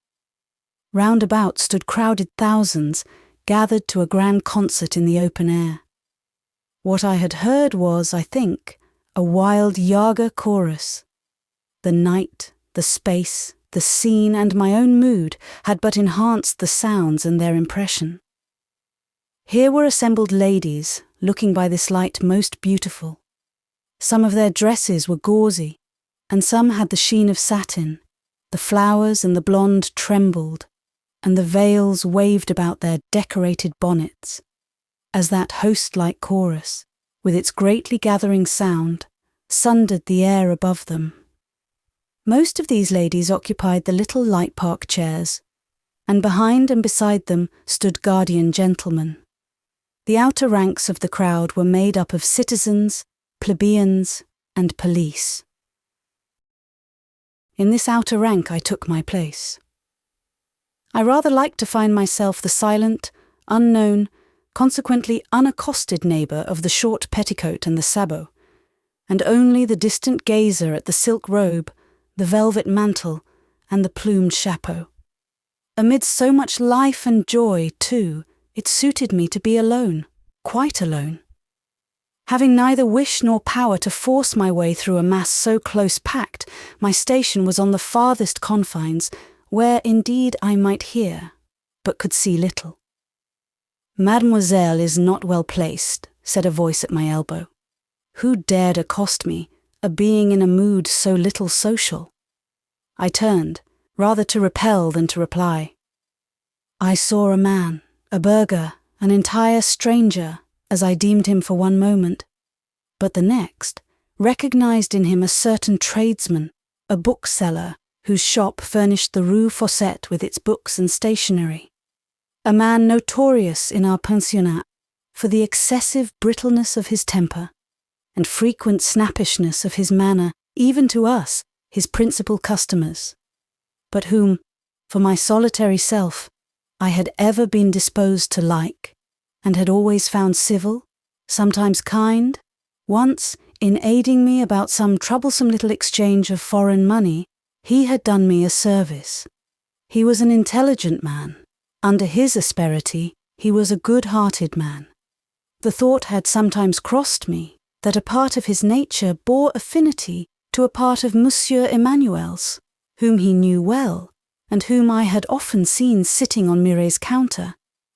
Round about stood crowded thousands, gathered to a grand concert in the open air. What I had heard was, I think, a wild Jager chorus. The night, the space, the scene, and my own mood had but enhanced the sounds and their impression. Here were assembled ladies, looking by this light most beautiful. Some of their dresses were gauzy, and some had the sheen of satin. The flowers and the blonde trembled, and the veils waved about their decorated bonnets, as that host-like chorus, with its greatly gathering sound, sundered the air above them. Most of these ladies occupied the little light park chairs, and behind and beside them stood guardian gentlemen. The outer ranks of the crowd were made up of citizens, plebeians, and police. In this outer rank I took my place. I rather liked to find myself the silent, unknown, consequently unaccosted neighbour of the short petticoat and the sabot, and only the distant gazer at the silk robe, the velvet mantle, and the plumed chapeau. Amidst so much life and joy, too, it suited me to be alone, quite alone. Having neither wish nor power to force my way through a mass so close-packed, my station was on the farthest confines, where indeed I might hear, but could see little. "Mademoiselle is not well placed," said a voice at my elbow. Who dared accost me, a being in a mood so little social? I turned, rather to repel than to reply. I saw a man, a burgher, an entire stranger, as I deemed him for one moment, but the next recognised in him a certain tradesman, a bookseller, whose shop furnished the Rue Fossette with its books and stationery. A man notorious in our pensionnat, for the excessive brittleness of his temper, and frequent snappishness of his manner, even to us, his principal customers, but whom, for my solitary self, I had ever been disposed to like, and had always found civil, sometimes kind. Once, in aiding me about some troublesome little exchange of foreign money, he had done me a service. He was an intelligent man. Under his asperity, he was a good-hearted man. The thought had sometimes crossed me that a part of his nature bore affinity to a part of Monsieur Emmanuel's, whom he knew well, and whom I had often seen sitting on Miret's counter,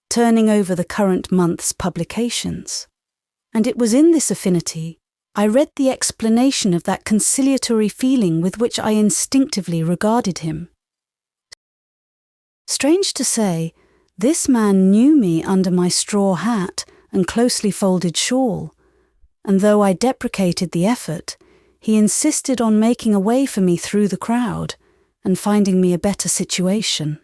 turning over the current month's publications. And it was in this affinity I read the explanation of that conciliatory feeling with which I instinctively regarded him. Strange to say, this man knew me under my straw hat and closely folded shawl, and though I deprecated the effort, he insisted on making a way for me through the crowd and finding me a better situation.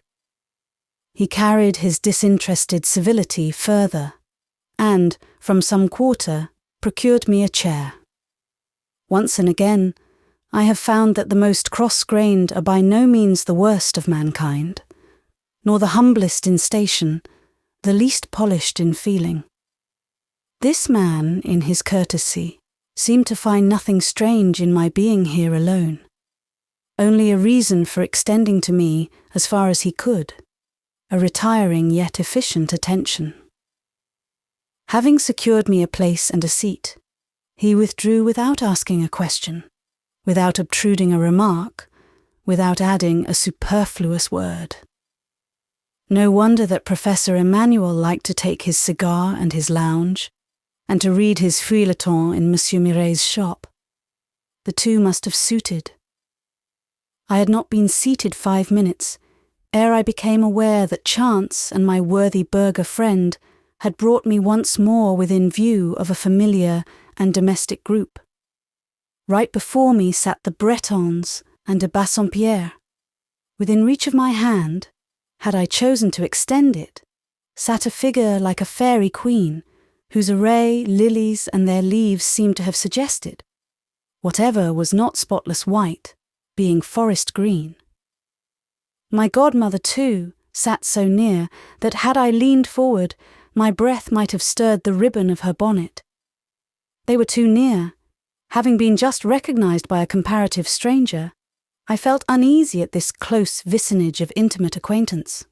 He carried his disinterested civility further, and, from some quarter, procured me a chair. Once and again, I have found that the most cross-grained are by no means the worst of mankind, nor the humblest in station, the least polished in feeling. This man, in his courtesy, seemed to find nothing strange in my being here alone, only a reason for extending to me, as far as he could, a retiring yet efficient attention. Having secured me a place and a seat, he withdrew without asking a question, without obtruding a remark, without adding a superfluous word. No wonder that Professor Emmanuel liked to take his cigar and his lounge, and to read his feuilleton in Monsieur Miret's shop. The two must have suited. I had not been seated 5 minutes ere I became aware that chance and my worthy burgher friend had brought me once more within view of a familiar and domestic group. Right before me sat the Brettons and de Bassompierre. Within reach of my hand, had I chosen to extend it, sat a figure like a fairy queen, whose array lilies and their leaves seemed to have suggested, whatever was not spotless white, being forest green. My godmother, too, sat so near that had I leaned forward, my breath might have stirred the ribbon of her bonnet. They were too near. Having been just recognised by a comparative stranger, I felt uneasy at this close vicinage of intimate acquaintance.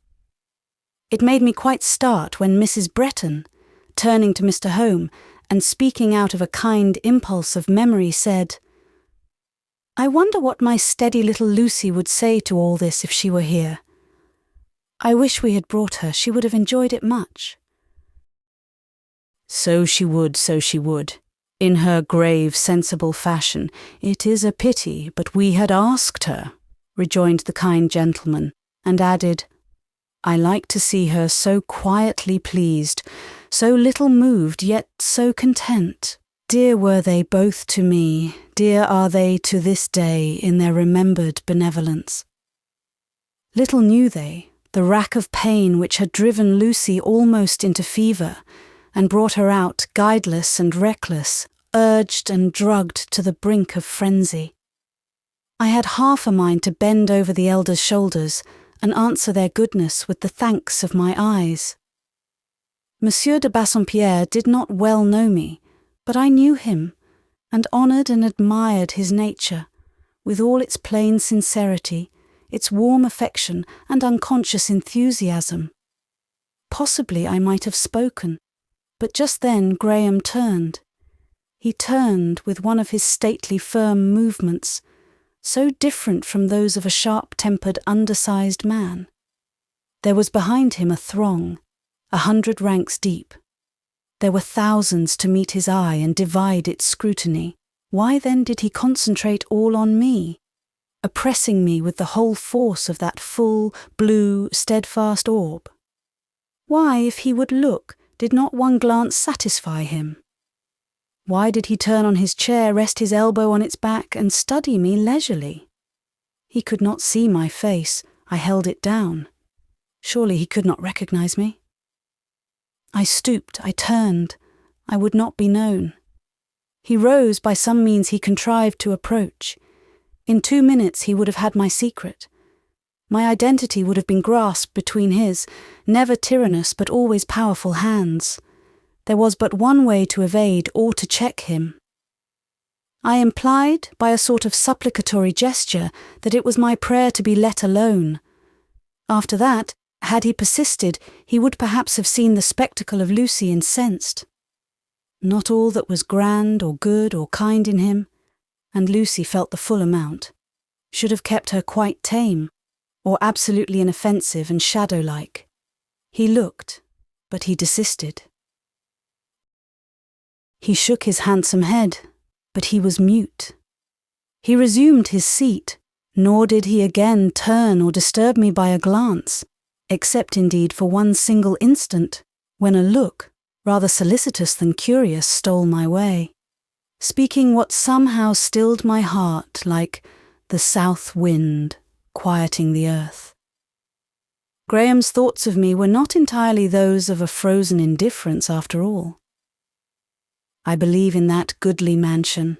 It made me quite start when Mrs. Bretton, turning to Mr. Home and speaking out of a kind impulse of memory, said, "I wonder what my steady little Lucy would say to all this if she were here. I wish we had brought her. She would have enjoyed it much." So she would, in her grave, sensible fashion. "It is a pity, but we had asked her," rejoined the kind gentleman, and added, "I like to see her so quietly pleased, so little moved, yet so content. Dear were they both to me, dear are they to this day in their remembered benevolence." Little knew they the rack of pain which had driven Lucy almost into fever, and brought her out guideless and reckless, urged and drugged to the brink of frenzy. I had half a mind to bend over the elders' shoulders and answer their goodness with the thanks of my eyes. Monsieur de Bassompierre did not well know me, but I knew him, and honoured and admired his nature, with all its plain sincerity, its warm affection and unconscious enthusiasm. Possibly I might have spoken, but just then Graham turned. He turned with one of his stately firm movements, so different from those of a sharp-tempered undersized man. There was behind him a throng, 100 ranks deep. There were thousands to meet his eye and divide its scrutiny. Why then did he concentrate all on me, oppressing me with the whole force of that full, blue, steadfast orb? Why, if he would look, did not one glance satisfy him? Why did he turn on his chair, rest his elbow on its back, and study me leisurely? He could not see my face. I held it down. Surely he could not recognise me. I stooped, I turned. I would not be known. He rose by some means he contrived to approach. In 2 minutes he would have had my secret. My identity would have been grasped between his, never tyrannous but always powerful hands. There was but one way to evade or to check him. I implied, by a sort of supplicatory gesture, that it was my prayer to be let alone. After that, had he persisted, he would perhaps have seen the spectacle of Lucy incensed. Not all that was grand or good or kind in him, and Lucy felt the full amount, should have kept her quite tame, or absolutely inoffensive and shadow-like. He looked, but he desisted. He shook his handsome head, but he was mute. He resumed his seat, nor did he again turn or disturb me by a glance, except indeed for one single instant, when a look, rather solicitous than curious, stole my way, speaking what somehow stilled my heart like the south wind quieting the earth. Graham's thoughts of me were not entirely those of a frozen indifference after all. I believe in that goodly mansion.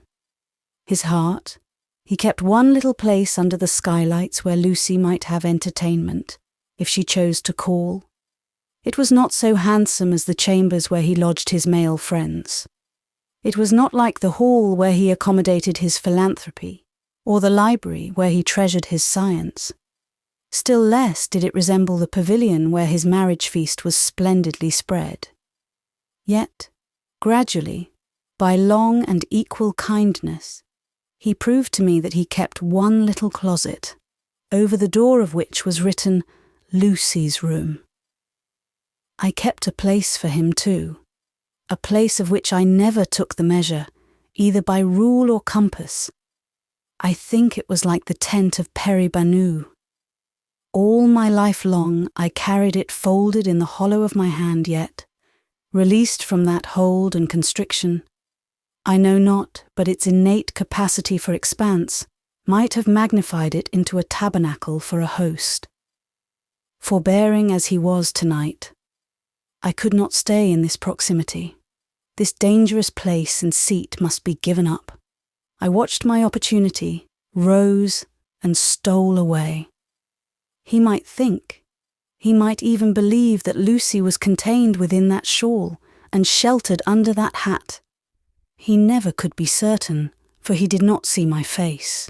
His heart, he kept one little place under the skylights where Lucy might have entertainment, if she chose to call. It was not so handsome as the chambers where he lodged his male friends. It was not like the hall where he accommodated his philanthropy, or the library where he treasured his science. Still less did it resemble the pavilion where his marriage feast was splendidly spread. Yet, gradually, by long and equal kindness, he proved to me that he kept one little closet, over the door of which was written Lucy's room. I kept a place for him too, a place of which I never took the measure, either by rule or compass. I think it was like the tent of Peri-Banu. All my life long I carried it folded in the hollow of my hand, yet, released from that hold and constriction, I know not, but its innate capacity for expanse might have magnified it into a tabernacle for a host. Forbearing as he was tonight, I could not stay in this proximity. This dangerous place and seat must be given up. I watched my opportunity, rose, and stole away. He might think, he might even believe that Lucy was contained within that shawl and sheltered under that hat. He never could be certain, for he did not see my face.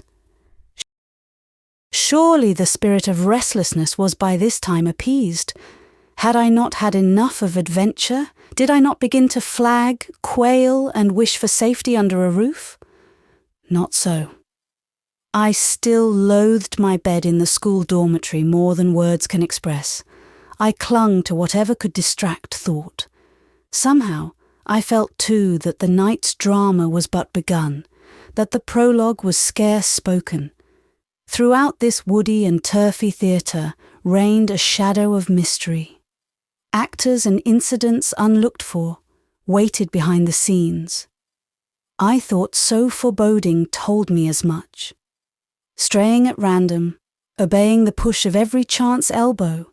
Surely the spirit of restlessness was by this time appeased. Had I not had enough of adventure? Did I not begin to flag, quail, and wish for safety under a roof? Not so. I still loathed my bed in the school dormitory more than words can express. I clung to whatever could distract thought. Somehow, I felt too that the night's drama was but begun, that the prologue was scarce spoken. Throughout this woody and turfy theatre reigned a shadow of mystery. Actors and incidents unlooked for waited behind the scenes. I thought so foreboding told me as much. Straying at random, obeying the push of every chance elbow,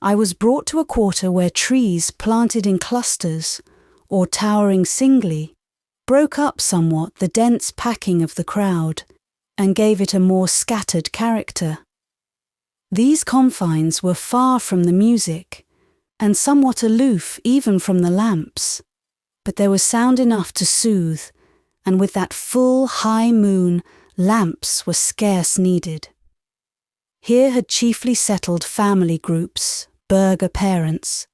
I was brought to a quarter where trees planted in clusters, or towering singly, broke up somewhat the dense packing of the crowd, and gave it a more scattered character. These confines were far from the music, and somewhat aloof even from the lamps, but there was sound enough to soothe, and with that full high moon, lamps were scarce needed. Here had chiefly settled family groups, burgher parents.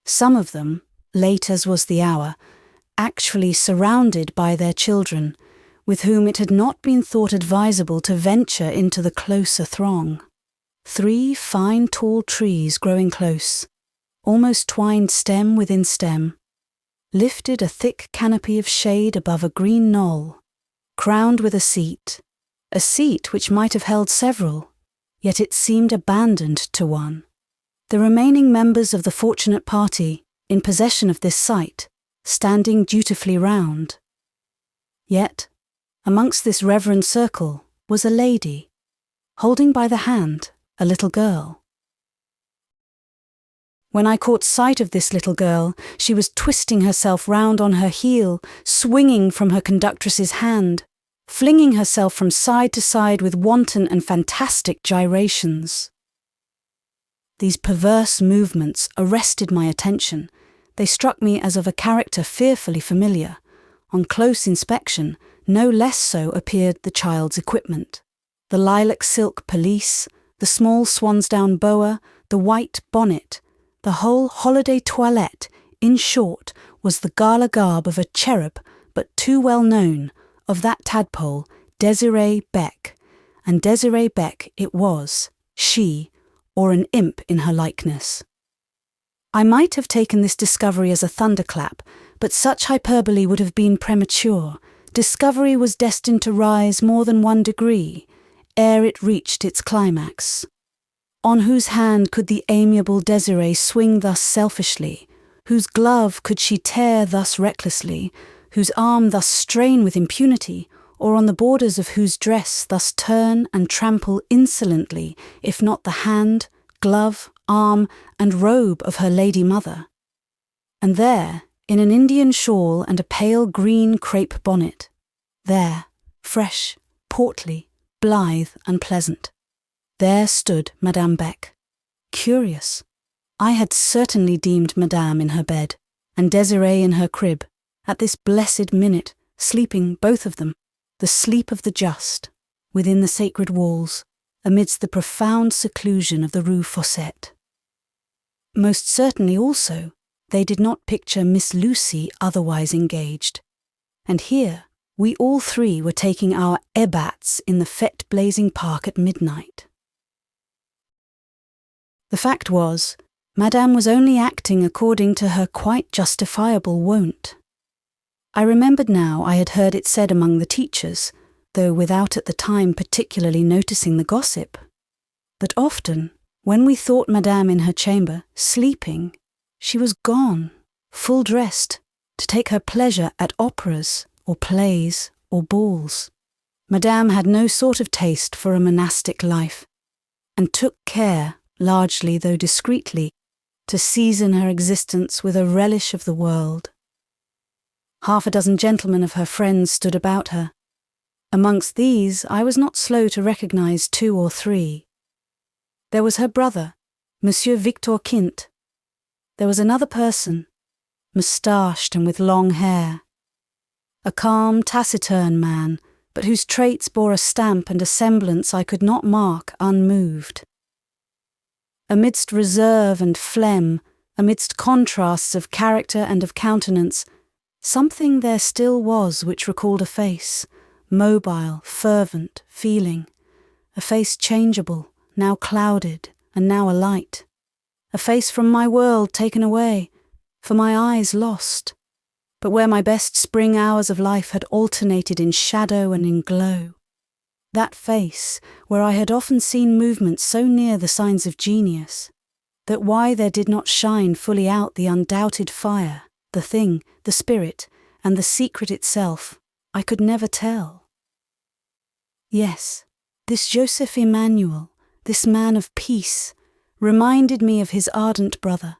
Some of them, late as was the hour, actually surrounded by their children, with whom it had not been thought advisable to venture into the closer throng. 3 fine tall trees growing close, almost twined stem within stem, lifted a thick canopy of shade above a green knoll, crowned with a seat which might have held several, yet it seemed abandoned to one. The remaining members of the fortunate party, in possession of this site, standing dutifully round. Yet, amongst this reverend circle was a lady, holding by the hand a little girl. When I caught sight of this little girl, she was twisting herself round on her heel, swinging from her conductress's hand, flinging herself from side to side with wanton and fantastic gyrations. These perverse movements arrested my attention. They struck me as of a character fearfully familiar. On close inspection, no less so appeared the child's equipment. The lilac silk pelisse, the small swansdown boa, the white bonnet, the whole holiday toilette, in short, was the gala garb of a cherub, but too well known, of that tadpole, Désirée Beck. And Désirée Beck it was, she, or an imp in her likeness. I might have taken this discovery as a thunderclap, but such hyperbole would have been premature. Discovery was destined to rise more than 1 degree, ere it reached its climax. On whose hand could the amiable Désirée swing thus selfishly? Whose glove could she tear thus recklessly? Whose arm thus strain with impunity? Or on the borders of whose dress thus turn and trample insolently, if not the hand, glove, arm, and robe of her lady mother? And there, in an Indian shawl and a pale green crape bonnet, there, fresh, portly, blithe and pleasant, there stood Madame Beck. Curious. I had certainly deemed Madame in her bed, and Désirée in her crib, at this blessed minute, sleeping both of them, the sleep of the just, within the sacred walls, amidst the profound seclusion of the Rue Fossette. Most certainly also, they did not picture Miss Lucy otherwise engaged. And here, we all three were taking our ébats in the Fête blazing park at midnight. The fact was, Madame was only acting according to her quite justifiable wont. I remembered now I had heard it said among the teachers, though without at the time particularly noticing the gossip, that often, when we thought Madame in her chamber, sleeping, she was gone, full dressed, to take her pleasure at operas, or plays, or balls. Madame had no sort of taste for a monastic life, and took care, largely though discreetly, to season her existence with a relish of the world. 6 gentlemen of her friends stood about her. Amongst these I was not slow to recognise 2 or 3. There was her brother, Monsieur Victor Kint. There was another person, moustached and with long hair, a calm, taciturn man, but whose traits bore a stamp and a semblance I could not mark unmoved. Amidst reserve and phlegm, amidst contrasts of character and of countenance, something there still was which recalled a face, mobile, fervent, feeling, a face changeable, now clouded and now alight, a face from my world taken away, for my eyes lost, but where my best spring hours of life had alternated in shadow and in glow. That face, where I had often seen movements so near the signs of genius, that why there did not shine fully out the undoubted fire, the thing, the spirit, and the secret itself, I could never tell. Yes, this Joseph Emmanuel, this man of peace, reminded me of his ardent brother.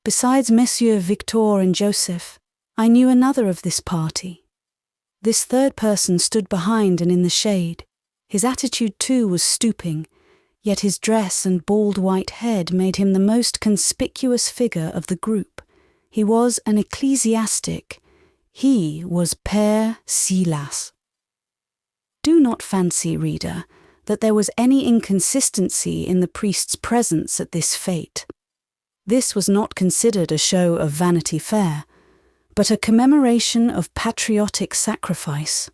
Besides Messieurs Victor and Joseph, I knew another of this party. This third person stood behind and in the shade. His attitude too was stooping, yet his dress and bald white head made him the most conspicuous figure of the group. He was an ecclesiastic. He was Père Silas. Do not fancy, reader, that there was any inconsistency in the priest's presence at this fête. This was not considered a show of Vanity Fair, but a commemoration of patriotic sacrifice.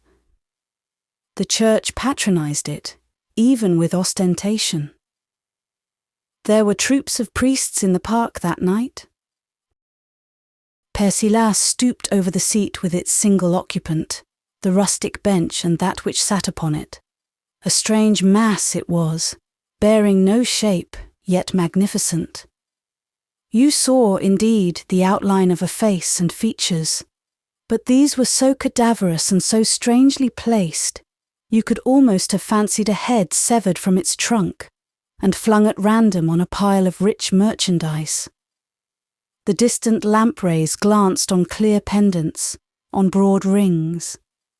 The church patronized it, even with ostentation. There were troops of priests in the park that night. Père Silas stooped over the seat with its single occupant, the rustic bench and that which sat upon it. A strange mass it was, bearing no shape, yet magnificent. You saw, indeed, the outline of a face and features, but these were so cadaverous and so strangely placed, you could almost have fancied a head severed from its trunk, and flung at random on a pile of rich merchandise. The distant lamp rays glanced on clear pendants, on broad rings.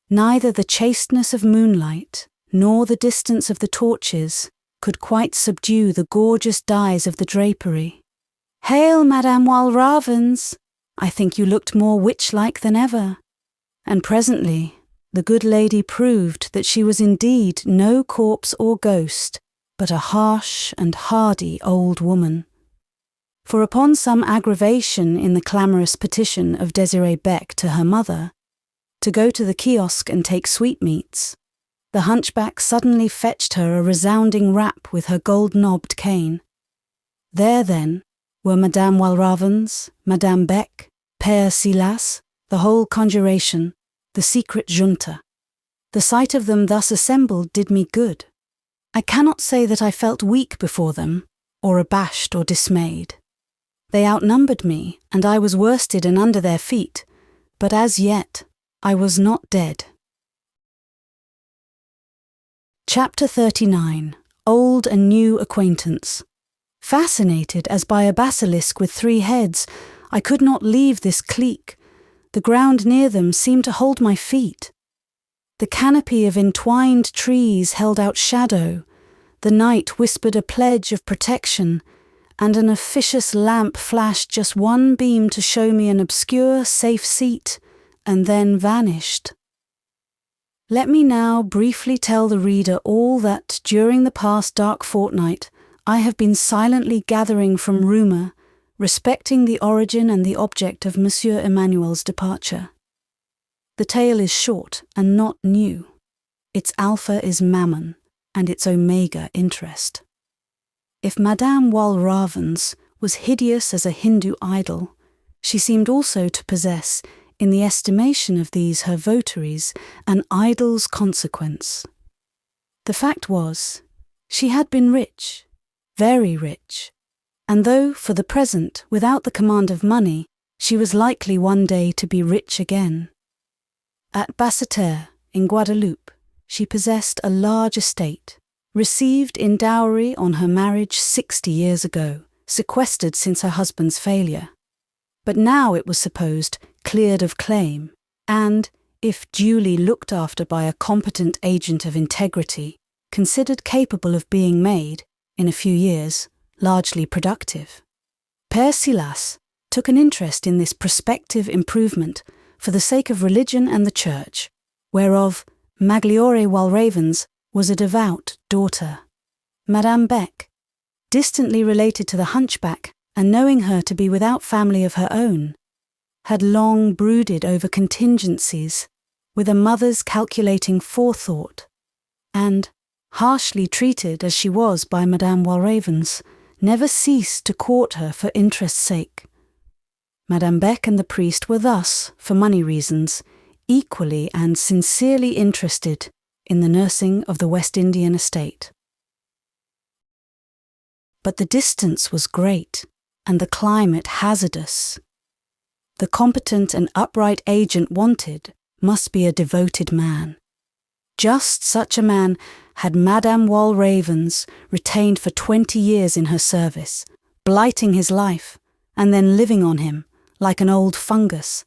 Neither the chasteness of moonlight nor the distance of the torches could quite subdue the gorgeous dyes of the drapery. "Hail, Madame Walravens! I think you looked more witch-like than ever." And presently the good lady proved that she was indeed no corpse or ghost, but a harsh and hardy old woman. For upon some aggravation in the clamorous petition of Désirée Beck to her mother, to go to the kiosk and take sweetmeats, the hunchback suddenly fetched her a resounding rap with her gold-knobbed cane. There, then, were Madame Walravens, Madame Beck, Père Silas, the whole conjuration, the secret junta. The sight of them thus assembled did me good. I cannot say that I felt weak before them, or abashed or dismayed. They outnumbered me, and I was worsted and under their feet, but as yet I was not dead. Chapter 39. Old and New Acquaintance. Fascinated as by a basilisk with 3 heads, I could not leave this clique. The ground near them seemed to hold my feet. The canopy of entwined trees held out shadow, the night whispered a pledge of protection, and an officious lamp flashed just one beam to show me an obscure, safe seat, and then vanished. Let me now briefly tell the reader all that, during the past dark fortnight, I have been silently gathering from rumour respecting the origin and the object of Monsieur Emmanuel's departure. The tale is short and not new. Its alpha is mammon, and its omega interest. If Madame Walravens was hideous as a Hindu idol, she seemed also to possess, in the estimation of these her votaries, an idol's consequence. The fact was, she had been rich, very rich, and though, for the present, without the command of money, she was likely one day to be rich again. At Basseterre, in Guadeloupe, she possessed a large estate, received in dowry on her marriage 60 years ago, sequestered since her husband's failure. But now, it was supposed, cleared of claim, and, if duly looked after by a competent agent of integrity, considered capable of being made, in a few years, largely productive. Père Silas took an interest in this prospective improvement for the sake of religion and the church, whereof Magliore Walravens was a devout daughter. Madame Beck, distantly related to the hunchback and knowing her to be without family of her own, had long brooded over contingencies with a mother's calculating forethought, and, harshly treated as she was by Madame Walravens, never ceased to court her for interest's sake. Madame Beck and the priest were thus, for money reasons, equally and sincerely interested in the nursing of the West Indian estate. But the distance was great, and the climate hazardous. The competent and upright agent wanted must be a devoted man. Just such a man had Madame Walravens retained for 20 years in her service, blighting his life, and then living on him, like an old fungus.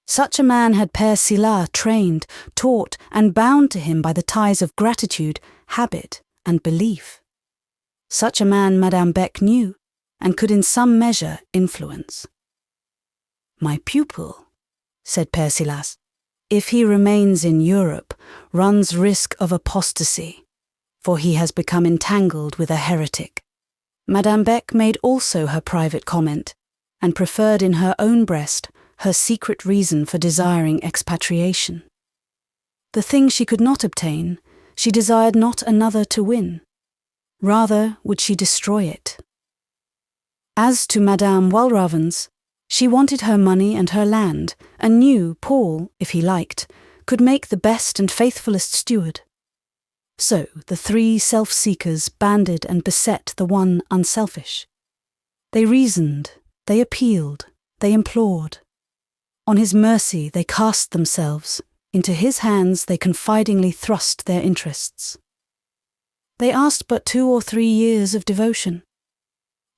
Such a man had Père Silas trained, taught, and bound to him by the ties of gratitude, habit, and belief. Such a man Madame Beck knew, and could in some measure influence. "My pupil," said Père Silas, "if he remains in Europe, runs risk of apostasy, for he has become entangled with a heretic." Madame Beck made also her private comment, and preferred in her own breast her secret reason for desiring expatriation. The thing she could not obtain, she desired not another to win. Rather would she destroy it. As to Madame Walravens, she wanted her money and her land, and knew Paul, if he liked, could make the best and faithfulest steward. So the 3 self-seekers banded and beset the one unselfish. They reasoned, they appealed, they implored. On his mercy they cast themselves, into his hands they confidingly thrust their interests. They asked but 2 or 3 years of devotion.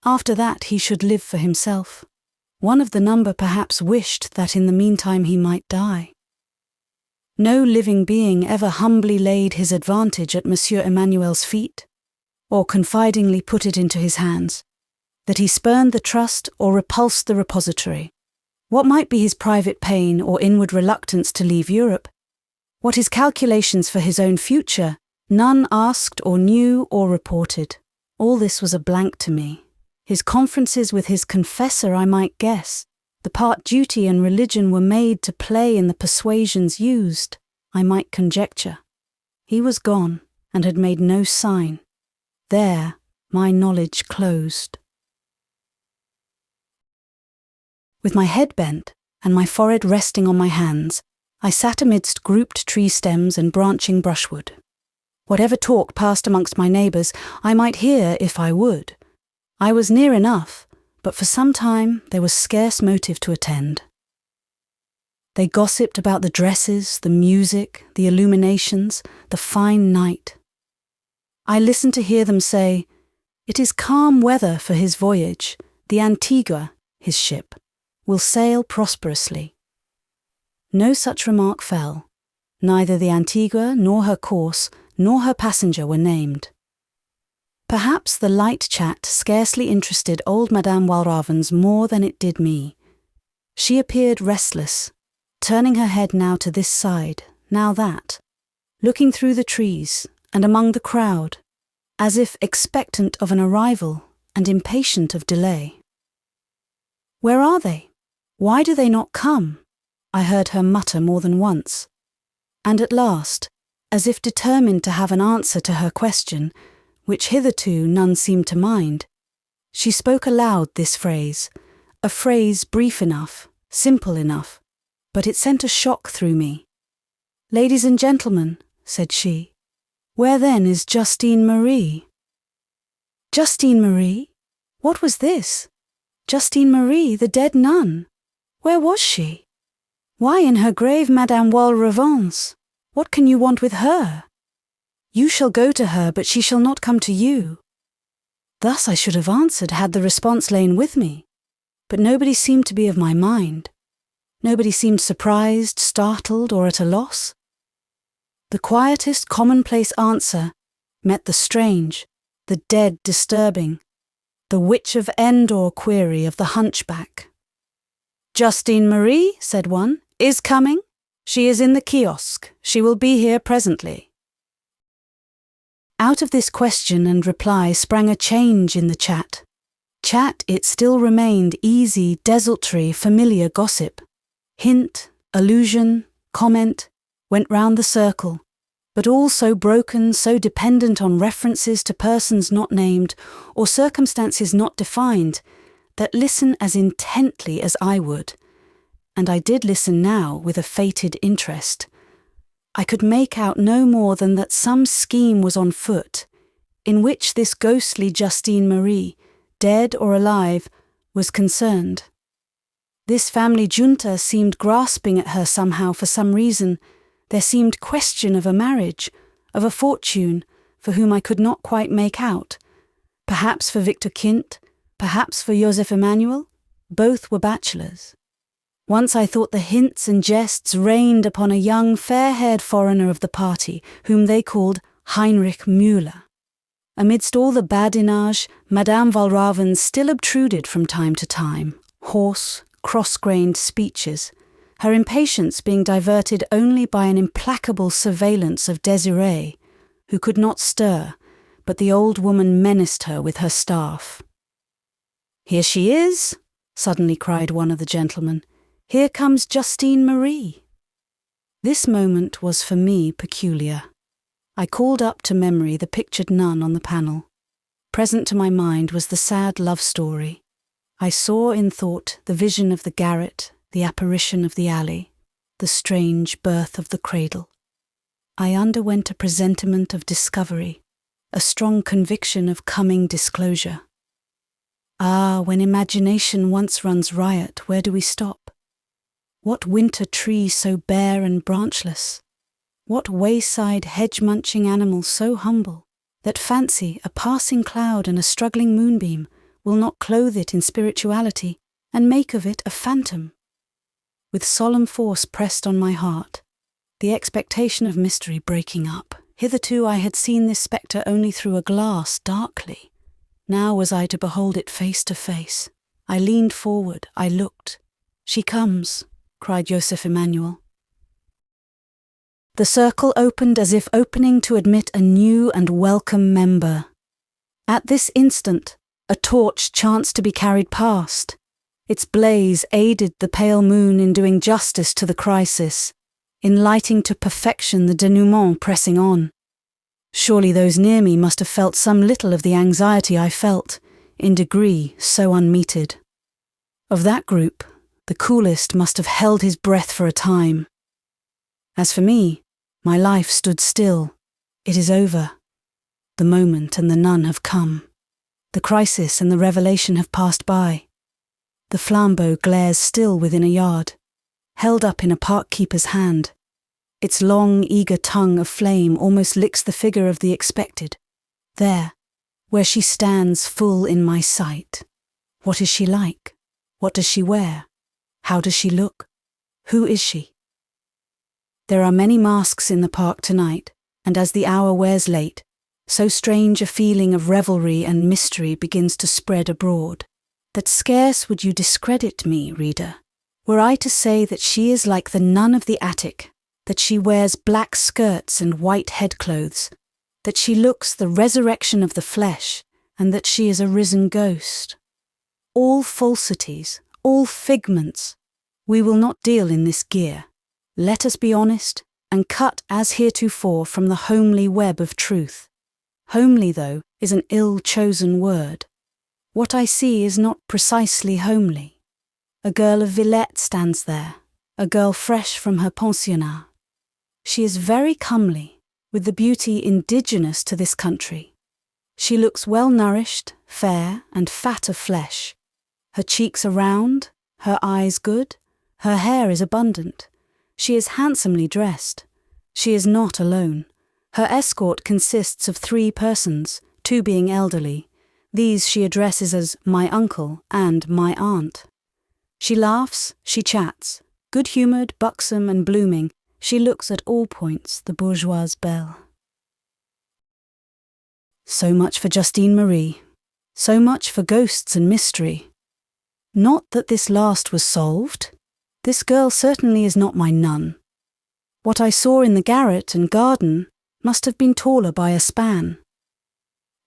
After that he should live for himself. One of the number perhaps wished that in the meantime he might die. No living being ever humbly laid his advantage at Monsieur Emmanuel's feet, or confidingly put it into his hands, that he spurned the trust or repulsed the repository. What might be his private pain or inward reluctance to leave Europe, what his calculations for his own future, none asked or knew or reported. All this was a blank to me. His conferences with his confessor I might guess. The part duty and religion were made to play in the persuasions used, I might conjecture. He was gone, and had made no sign. There my knowledge closed. With my head bent, and my forehead resting on my hands, I sat amidst grouped tree stems and branching brushwood. Whatever talk passed amongst my neighbours, I might hear if I would. I was near enough, but for some time there was scarce motive to attend. They gossiped about the dresses, the music, the illuminations, the fine night. I listened to hear them say, "It is calm weather for his voyage. The Antigua, his ship, will sail prosperously." No such remark fell. Neither the Antigua nor her course nor her passenger were named. Perhaps the light chat scarcely interested old Madame Walravens more than it did me. She appeared restless, turning her head now to this side, now that, looking through the trees and among the crowd, as if expectant of an arrival and impatient of delay. "Where are they? Why do they not come?" I heard her mutter more than once. And at last, as if determined to have an answer to her question, which hitherto none seemed to mind, she spoke aloud this phrase, a phrase brief enough, simple enough, but it sent a shock through me. "Ladies and gentlemen," said she, "where then is Justine Marie?" Justine Marie? What was this? Justine Marie, the dead nun? Where was she? Why in her grave, Madame Walravens? What can you want with her? You shall go to her, but she shall not come to you. Thus I should have answered had the response lain with me, but nobody seemed to be of my mind. Nobody seemed surprised, startled, or at a loss. The quietest commonplace answer met the strange, the dead disturbing, the Witch of Endor query of the hunchback. "Justine Marie," said one, "is coming. She is in the kiosk. She will be here presently." Out of this question and reply sprang a change in the chat. Chat it still remained, easy, desultory, familiar gossip. Hint, allusion, comment, went round the circle, but all so broken, so dependent on references to persons not named or circumstances not defined, that listen as intently as I would, and I did listen now with a fated interest, I could make out no more than that some scheme was on foot, in which this ghostly Justine Marie, dead or alive, was concerned. This family junta seemed grasping at her somehow for some reason. There seemed question of a marriage, of a fortune, for whom I could not quite make out. Perhaps for Victor Kint, perhaps for Joseph Emmanuel. Both were bachelors. Once I thought the hints and jests rained upon a young, fair-haired foreigner of the party, whom they called Heinrich Müller. Amidst all the badinage, Madame Walravens still obtruded from time to time, hoarse, cross-grained speeches, her impatience being diverted only by an implacable surveillance of Désirée, who could not stir, but the old woman menaced her with her staff. "Here she is," suddenly cried one of the gentlemen. "Here comes Justine Marie." This moment was for me peculiar. I called up to memory the pictured nun on the panel. Present to my mind was the sad love story. I saw in thought the vision of the garret, the apparition of the alley, the strange birth of the cradle. I underwent a presentiment of discovery, a strong conviction of coming disclosure. Ah, when imagination once runs riot, where do we stop? What winter tree so bare and branchless? What wayside hedge-munching animal so humble that fancy, a passing cloud and a struggling moonbeam, will not clothe it in spirituality, and make of it a phantom. With solemn force pressed on my heart, the expectation of mystery breaking up. Hitherto I had seen this spectre only through a glass, darkly. Now was I to behold it face to face. I leaned forward, I looked. "She comes," cried Joseph Emmanuel. The circle opened as if opening to admit a new and welcome member. At this instant, a torch chanced to be carried past. Its blaze aided the pale moon in doing justice to the crisis, in lighting to perfection the denouement pressing on. Surely those near me must have felt some little of the anxiety I felt, in degree so unmeted. Of that group, the coolest must have held his breath for a time. As for me, my life stood still. It is over. The moment and the nun have come. The crisis and the revelation have passed by. The flambeau glares still within a yard, held up in a park keeper's hand. Its long, eager tongue of flame almost licks the figure of the expected. There, where she stands full in my sight. What is she like? What does she wear? How does she look? Who is she? There are many masks in the park tonight, and as the hour wears late, so strange a feeling of revelry and mystery begins to spread abroad, that scarce would you discredit me, reader, were I to say that she is like the nun of the attic, that she wears black skirts and white headclothes, that she looks the resurrection of the flesh, and that she is a risen ghost. All falsities, all figments, we will not deal in this gear. Let us be honest, and cut as heretofore from the homely web of truth. Homely, though, is an ill-chosen word. What I see is not precisely homely. A girl of Villette stands there, a girl fresh from her pensionnat. She is very comely, with the beauty indigenous to this country. She looks well-nourished, fair, and fat of flesh. Her cheeks are round, her eyes good, her hair is abundant. She is handsomely dressed. She is not alone. Her escort consists of 3 persons, 2 being elderly. These she addresses as my uncle and my aunt. She laughs, she chats. Good-humoured, buxom and blooming, she looks at all points the bourgeoise belle. So much for Justine Marie. So much for ghosts and mystery. Not that this last was solved. This girl certainly is not my nun. What I saw in the garret and garden must have been taller by a span.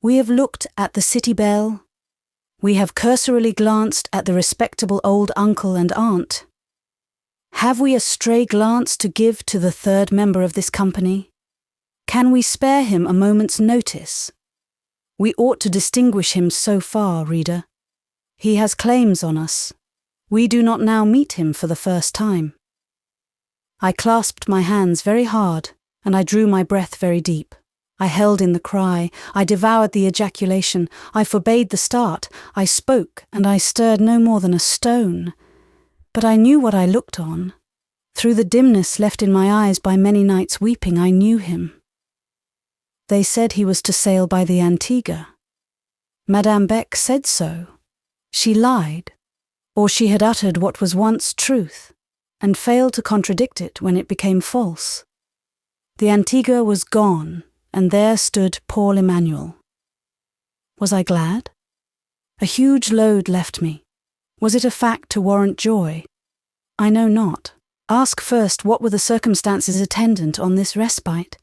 We have looked at the city belle. We have cursorily glanced at the respectable old uncle and aunt. Have we a stray glance to give to the 3rd member of this company? Can we spare him a moment's notice? We ought to distinguish him so far, reader. He has claims on us. We do not now meet him for the first time. I clasped my hands very hard, and I drew my breath very deep. I held in the cry, I devoured the ejaculation, I forbade the start, I spoke, and I stirred no more than a stone. But I knew what I looked on. Through the dimness left in my eyes by many nights' weeping, I knew him. They said he was to sail by the Antigua. Madame Beck said so. She lied, or she had uttered what was once truth, and failed to contradict it when it became false. The Antigua was gone, and there stood Paul Emmanuel. Was I glad? A huge load left me. Was it a fact to warrant joy? I know not. Ask first what were the circumstances attendant on this respite.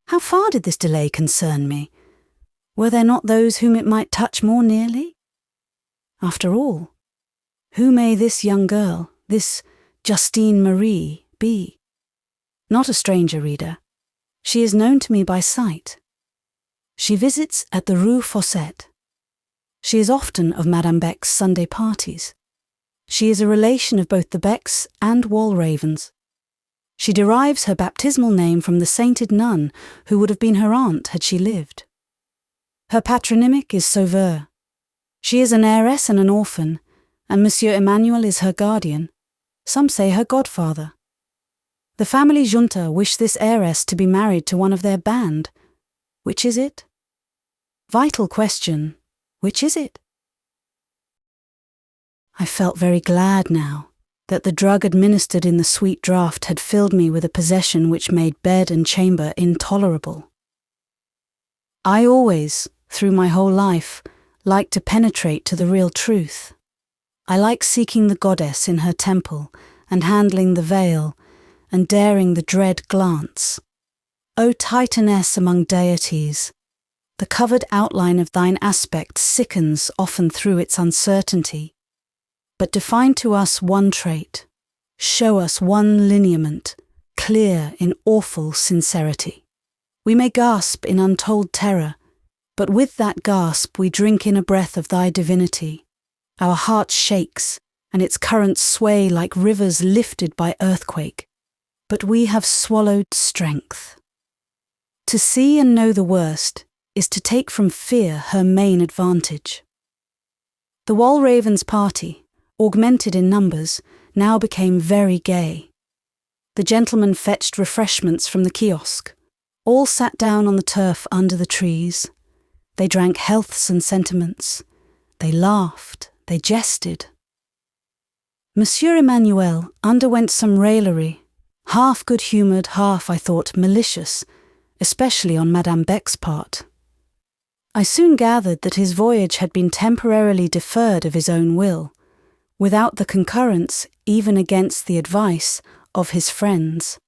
How far did this delay concern me? Were there not those whom it might touch more nearly? After all, who may this young girl, this Justine Marie, be? Not a stranger, reader. She is known to me by sight. She visits at the Rue Fossette. She is often of Madame Beck's Sunday parties. She is a relation of both the Becks and Walravens. She derives her baptismal name from the sainted nun who would have been her aunt had she lived. Her patronymic is Sauveur. She is an heiress and an orphan, and Monsieur Emmanuel is her guardian. Some say her godfather. The family junta wish this heiress to be married to one of their band. Which is it? Vital question. Which is it? I I felt very glad now that the drug administered in the sweet draught had filled me with a possession which made bed and chamber intolerable. I always, through my whole life, liked to penetrate to the real truth. I like seeking the goddess in her temple and handling the veil and daring the dread glance. O Titaness among deities, the covered outline of thine aspect sickens often through its uncertainty. But define to us one trait, show us one lineament, clear in awful sincerity. We may gasp in untold terror, but with that gasp we drink in a breath of thy divinity. Our heart shakes, and its currents sway like rivers lifted by earthquake, but we have swallowed strength. To see and know the worst is to take from fear her main advantage. The Walraven's party, augmented in numbers, now became very gay. The gentlemen fetched refreshments from the kiosk. All sat down on the turf under the trees. They drank healths and sentiments. They laughed, they jested. Monsieur Emmanuel underwent some raillery, half good-humoured, half, I thought, malicious, especially on Madame Beck's part. I soon gathered that his voyage had been temporarily deferred of his own will, without the concurrence, even against the advice, of his friends.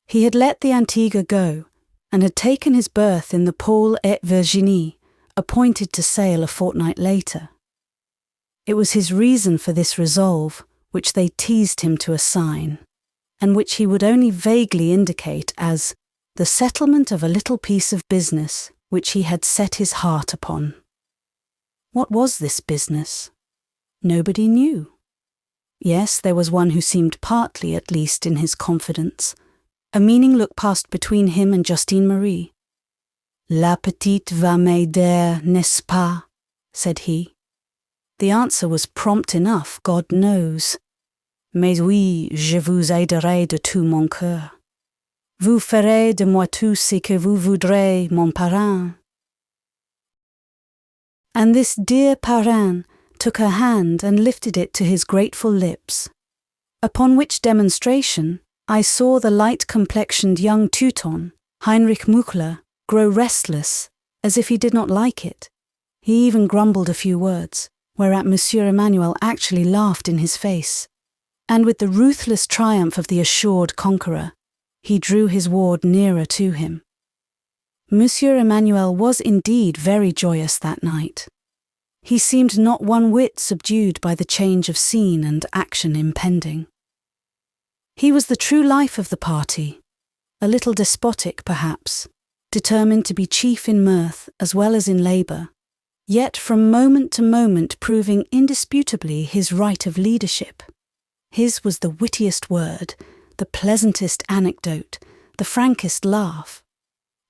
He had let the Antigua go, and had taken his berth in the Paul et Virginie, appointed to sail a fortnight later. It was his reason for this resolve which they teased him to assign, and which he would only vaguely indicate as the settlement of a little piece of business which he had set his heart upon. What was this business? Nobody knew. Yes, there was one who seemed partly, at least, in his confidence. A meaning look passed between him and Justine Marie. La petite va m'aider, n'est-ce pas? Said he. The answer was prompt enough, God knows. Mais oui, je vous aiderai de tout mon cœur. Vous ferez de moi tout ce que vous voudrez, mon parrain. And this dear parrain took her hand and lifted it to his grateful lips, upon which demonstration I saw the light-complexioned young Teuton, Heinrich Muchler, grow restless, as if he did not like it. He even grumbled a few words, whereat Monsieur Emmanuel actually laughed in his face, and with the ruthless triumph of the assured conqueror, he drew his ward nearer to him. Monsieur Emmanuel was indeed very joyous that night. He seemed not one whit subdued by the change of scene and action impending. He was the true life of the party, a little despotic perhaps, determined to be chief in mirth as well as in labour, yet from moment to moment proving indisputably his right of leadership. His was the wittiest word, the pleasantest anecdote, the frankest laugh.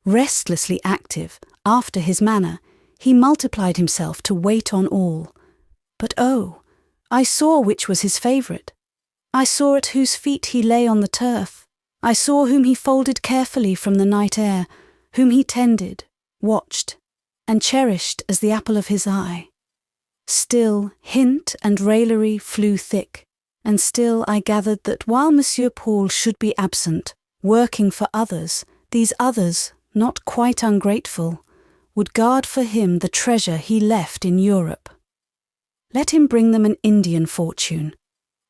Restlessly active, after his manner, he multiplied himself to wait on all. But oh, I saw which was his favourite. I saw at whose feet he lay on the turf. I saw whom he folded carefully from the night air, whom he tended, watched, and cherished as the apple of his eye. Still hint and raillery flew thick, and still I gathered that while Monsieur Paul should be absent, working for others, these others, not quite ungrateful, would guard for him the treasure he left in Europe. Let him bring them an Indian fortune.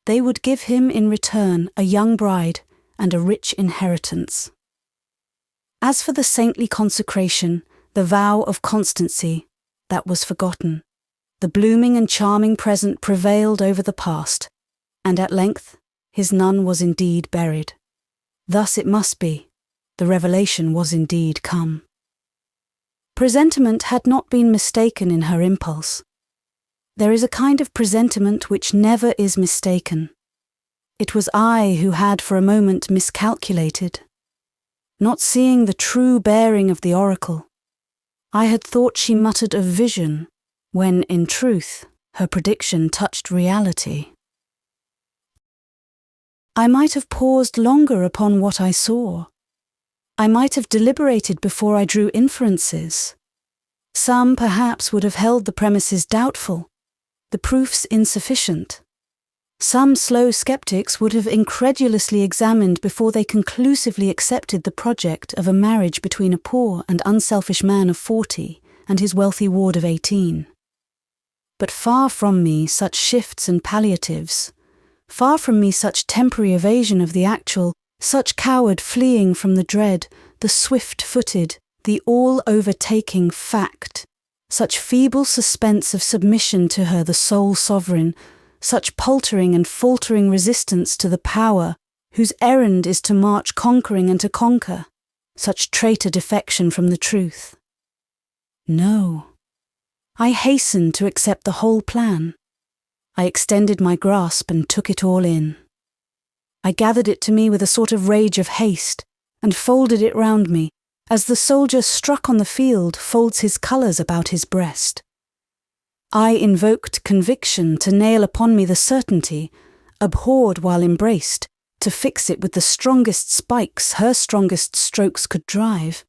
They would give him in return a young bride and a rich inheritance. As for the saintly consecration, the vow of constancy, that was forgotten. The blooming and charming present prevailed over the past, and at length his nun was indeed buried. Thus it must be. The revelation was indeed come. Presentiment had not been mistaken in her impulse. There is a kind of presentiment which never is mistaken. It was I who had for a moment miscalculated, not seeing the true bearing of the oracle. I had thought she muttered of vision, when, in truth, her prediction touched reality. I might have paused longer upon what I saw. I might have deliberated before I drew inferences. Some, perhaps, would have held the premises doubtful, the proofs insufficient. Some slow skeptics would have incredulously examined before they conclusively accepted the project of a marriage between a poor and unselfish man of 40 and his wealthy ward of 18. But far from me such shifts and palliatives, far from me such temporary evasion of the actual, such coward fleeing from the dread, the swift-footed, the all-overtaking fact, such feeble suspense of submission to her, the sole sovereign, such paltering and faltering resistance to the power whose errand is to march conquering and to conquer, such traitor defection from the truth. No. I hastened to accept the whole plan. I extended my grasp and took it all in. I gathered it to me with a sort of rage of haste, and folded it round me, as the soldier struck on the field folds his colours about his breast. I invoked conviction to nail upon me the certainty, abhorred while embraced, to fix it with the strongest spikes her strongest strokes could drive.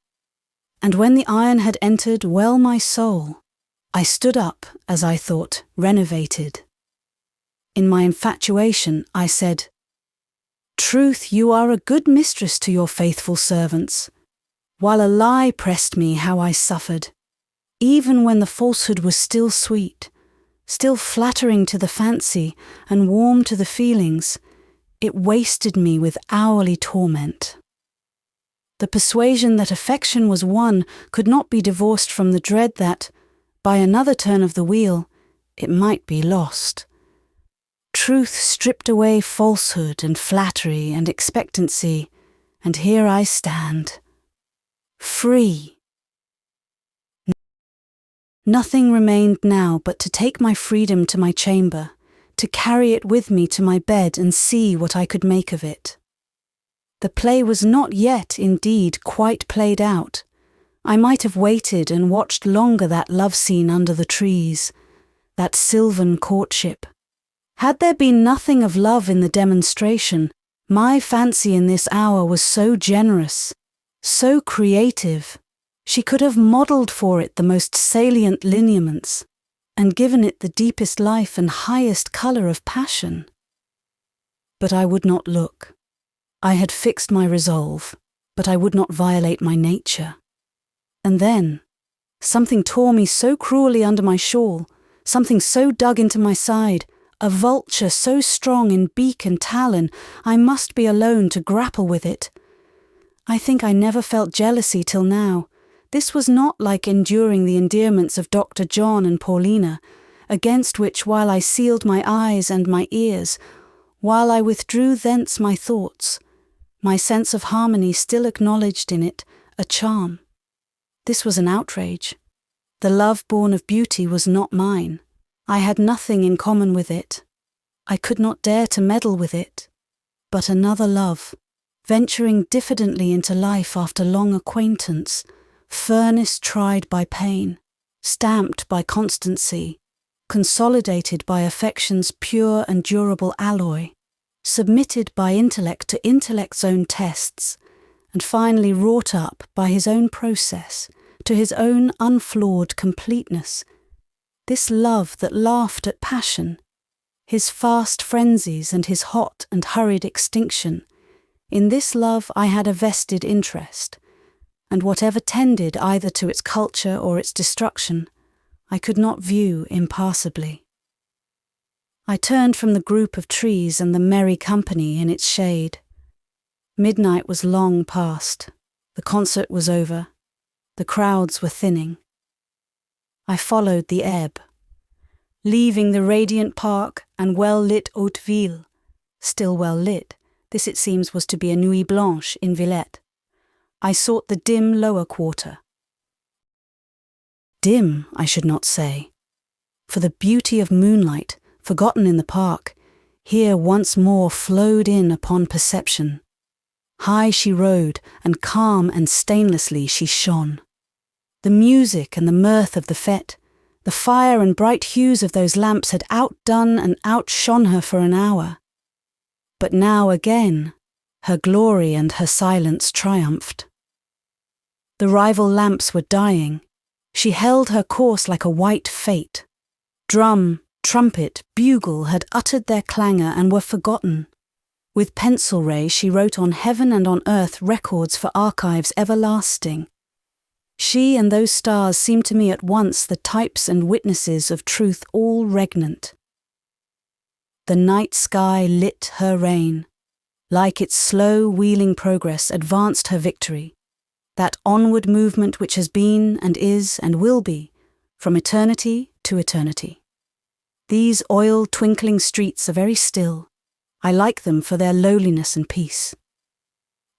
And when the iron had entered well my soul, I stood up, as I thought, renovated. In my infatuation, I said, "Truth, you are a good mistress to your faithful servants. While a lie pressed me, how I suffered. Even when the falsehood was still sweet, still flattering to the fancy and warm to the feelings, it wasted me with hourly torment. The persuasion that affection was won could not be divorced from the dread that, by another turn of the wheel, it might be lost. Truth stripped away falsehood and flattery and expectancy, and here I stand, free. Nothing remained now but to take my freedom to my chamber, to carry it with me to my bed and see what I could make of it. The play was not yet, indeed, quite played out. I might have waited and watched longer that love scene under the trees, that sylvan courtship. Had there been nothing of love in the demonstration, my fancy in this hour was so generous, so creative, she could have modelled for it the most salient lineaments, and given it the deepest life and highest colour of passion. But I would not look. I had fixed my resolve, but I would not violate my nature. And then, something tore me so cruelly under my shawl, something so dug into my side, a vulture so strong in beak and talon, I must be alone to grapple with it. I think I never felt jealousy till now. This was not like enduring the endearments of Dr. John and Paulina, against which while I sealed my eyes and my ears, while I withdrew thence my thoughts, my sense of harmony still acknowledged in it a charm. This was an outrage. The love born of beauty was not mine. I had nothing in common with it. I could not dare to meddle with it. But another love, venturing diffidently into life after long acquaintance, furnace tried by pain, stamped by constancy, consolidated by affection's pure and durable alloy, submitted by intellect to intellect's own tests, and finally wrought up by his own process to his own unflawed completeness. This love that laughed at passion, his fast frenzies and his hot and hurried extinction, in this love I had a vested interest, and whatever tended either to its culture or its destruction, I could not view impassibly. I turned from the group of trees and the merry company in its shade. Midnight was long past, the concert was over, the crowds were thinning. I followed the ebb, leaving the radiant park and well-lit Haute Ville, still well lit. This, it seems, was to be a nuit blanche in Villette. I sought the dim lower quarter. Dim, I should not say, for the beauty of moonlight, forgotten in the park, here once more flowed in upon perception. High she rode, and calm and stainlessly she shone. The music and the mirth of the fête, the fire and bright hues of those lamps had outdone and outshone her for an hour. But now again, her glory and her silence triumphed. The rival lamps were dying. She held her course like a white fate. Drum, trumpet, bugle had uttered their clangour and were forgotten. With pencil ray she wrote on heaven and on earth records for archives everlasting. She and those stars seemed to me at once the types and witnesses of truth all regnant. The night sky lit her reign. Like its slow wheeling progress advanced her victory, that onward movement which has been and is and will be, from eternity to eternity. These oil-twinkling streets are very still. I like them for their lowliness and peace.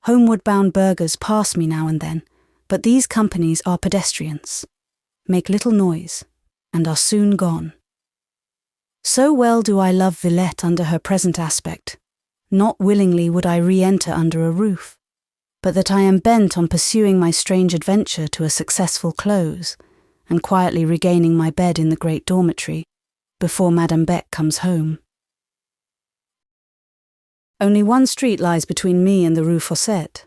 Homeward-bound burghers pass me now and then, but these companies are pedestrians, make little noise, and are soon gone. So well do I love Villette under her present aspect. Not willingly would I re-enter under a roof, but that I am bent on pursuing my strange adventure to a successful close, and quietly regaining my bed in the great dormitory, before Madame Beck comes home. Only one street lies between me and the Rue Fossette.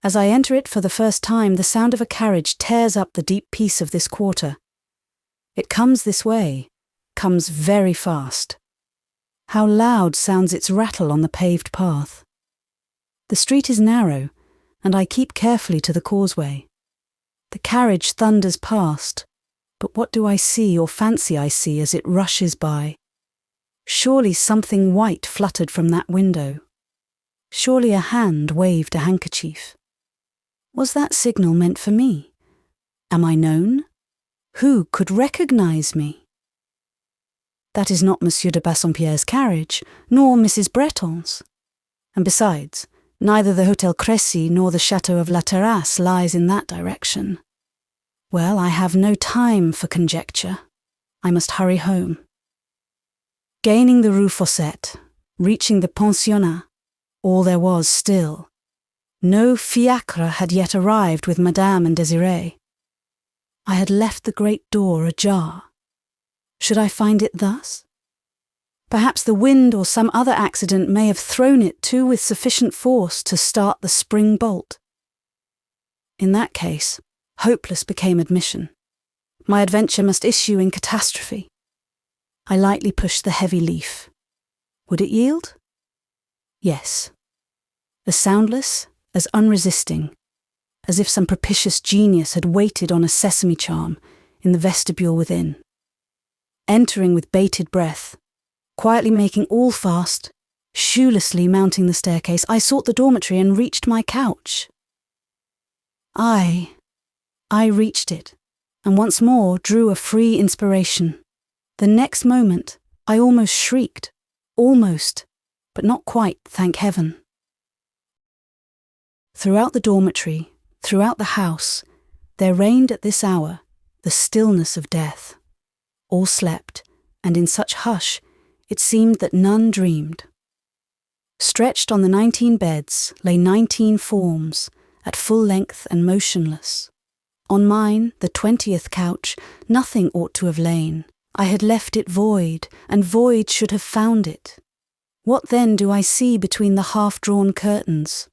As I enter it for the first time, the sound of a carriage tears up the deep peace of this quarter. It comes this way, comes very fast. How loud sounds its rattle on the paved path. The street is narrow, and I keep carefully to the causeway. The carriage thunders past, but what do I see or fancy I see as it rushes by? Surely something white fluttered from that window. Surely a hand waved a handkerchief. Was that signal meant for me? Am I known? Who could recognize me? That is not Monsieur de Bassompierre's carriage, nor Mrs. Bretton's. And besides, neither the Hôtel Crécy nor the Château of La Terrasse lies in that direction. Well, I have no time for conjecture. I must hurry home. Gaining the Rue Fossette, reaching the pensionnat, all there was still. No fiacre had yet arrived with Madame and Désirée. I had left the great door ajar. Should I find it thus? Perhaps the wind or some other accident may have thrown it to with sufficient force to start the spring bolt. In that case, hopeless became admission. My adventure must issue in catastrophe. I lightly pushed the heavy leaf. Would it yield? Yes. As soundless, as unresisting, as if some propitious genius had waited on a sesame charm in the vestibule within. Entering with bated breath, quietly making all fast, shoelessly mounting the staircase, I sought the dormitory and reached my couch. I reached it, and once more drew a free inspiration. The next moment, I almost shrieked. Almost, but not quite, thank heaven. Throughout the dormitory, throughout the house, there reigned at this hour the stillness of death. All slept, and in such hush, it seemed that none dreamed. Stretched on the 19 beds lay 19 forms, at full length and motionless. On mine, the 20th couch, nothing ought to have lain. I had left it void, and void should have found it. What then do I see between the half-drawn curtains?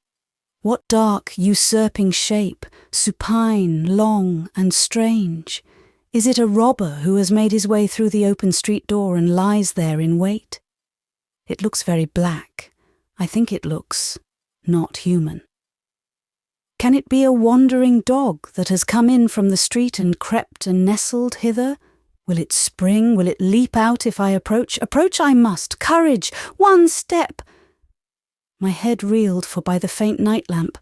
What dark, usurping shape, supine, long, and strange? Is it a robber who has made his way through the open street door and lies there in wait? It looks very black. I think it looks not human. Can it be a wandering dog that has come in from the street and crept and nestled hither? Will it spring? Will it leap out if I approach? Approach I must. Courage! One step! My head reeled, for by the faint night lamp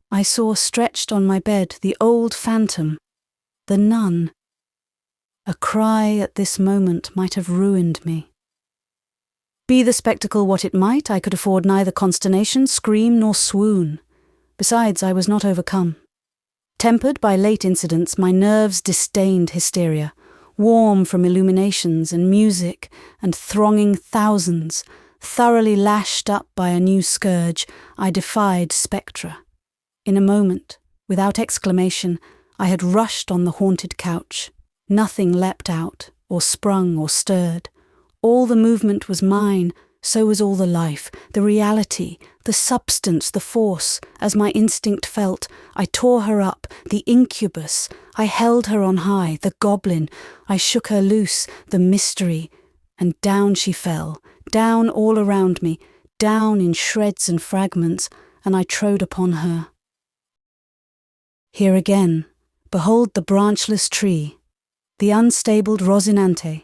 I saw stretched on my bed the old phantom, the nun. A cry at this moment might have ruined me. Be the spectacle what it might, I could afford neither consternation, scream, nor swoon. Besides, I was not overcome. Tempered by late incidents, my nerves disdained hysteria. Warm from illuminations and music and thronging thousands, thoroughly lashed up by a new scourge, I defied spectra. In a moment, without exclamation, I had rushed on the haunted couch. Nothing leapt out, or sprung, or stirred. All the movement was mine, so was all the life, the reality, the substance, the force. As my instinct felt, I tore her up, the incubus. I held her on high, the goblin. I shook her loose, the mystery. and down she fell, down all around me, down in shreds and fragments, and I trode upon her. Here again, behold the branchless tree, the unstabled Rosinante,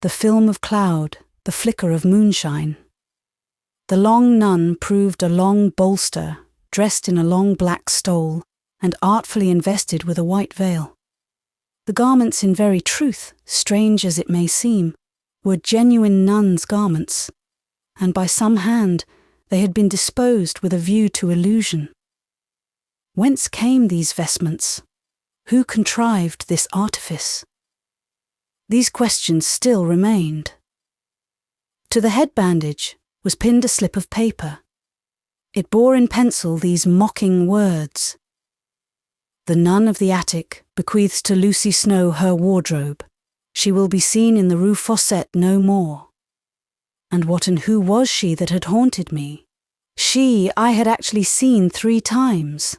the film of cloud, the flicker of moonshine. The long nun proved a long bolster, dressed in a long black stole, and artfully invested with a white veil. The garments in very truth, strange as it may seem, were genuine nuns' garments, and by some hand they had been disposed with a view to illusion. Whence came these vestments? Who contrived this artifice? These questions still remained. To the head bandage was pinned a slip of paper. It bore in pencil these mocking words: "The nun of the attic bequeaths to Lucy Snowe her wardrobe. She will be seen in the Rue Fossette no more." And what and who was she that had haunted me? She I had actually seen 3 times.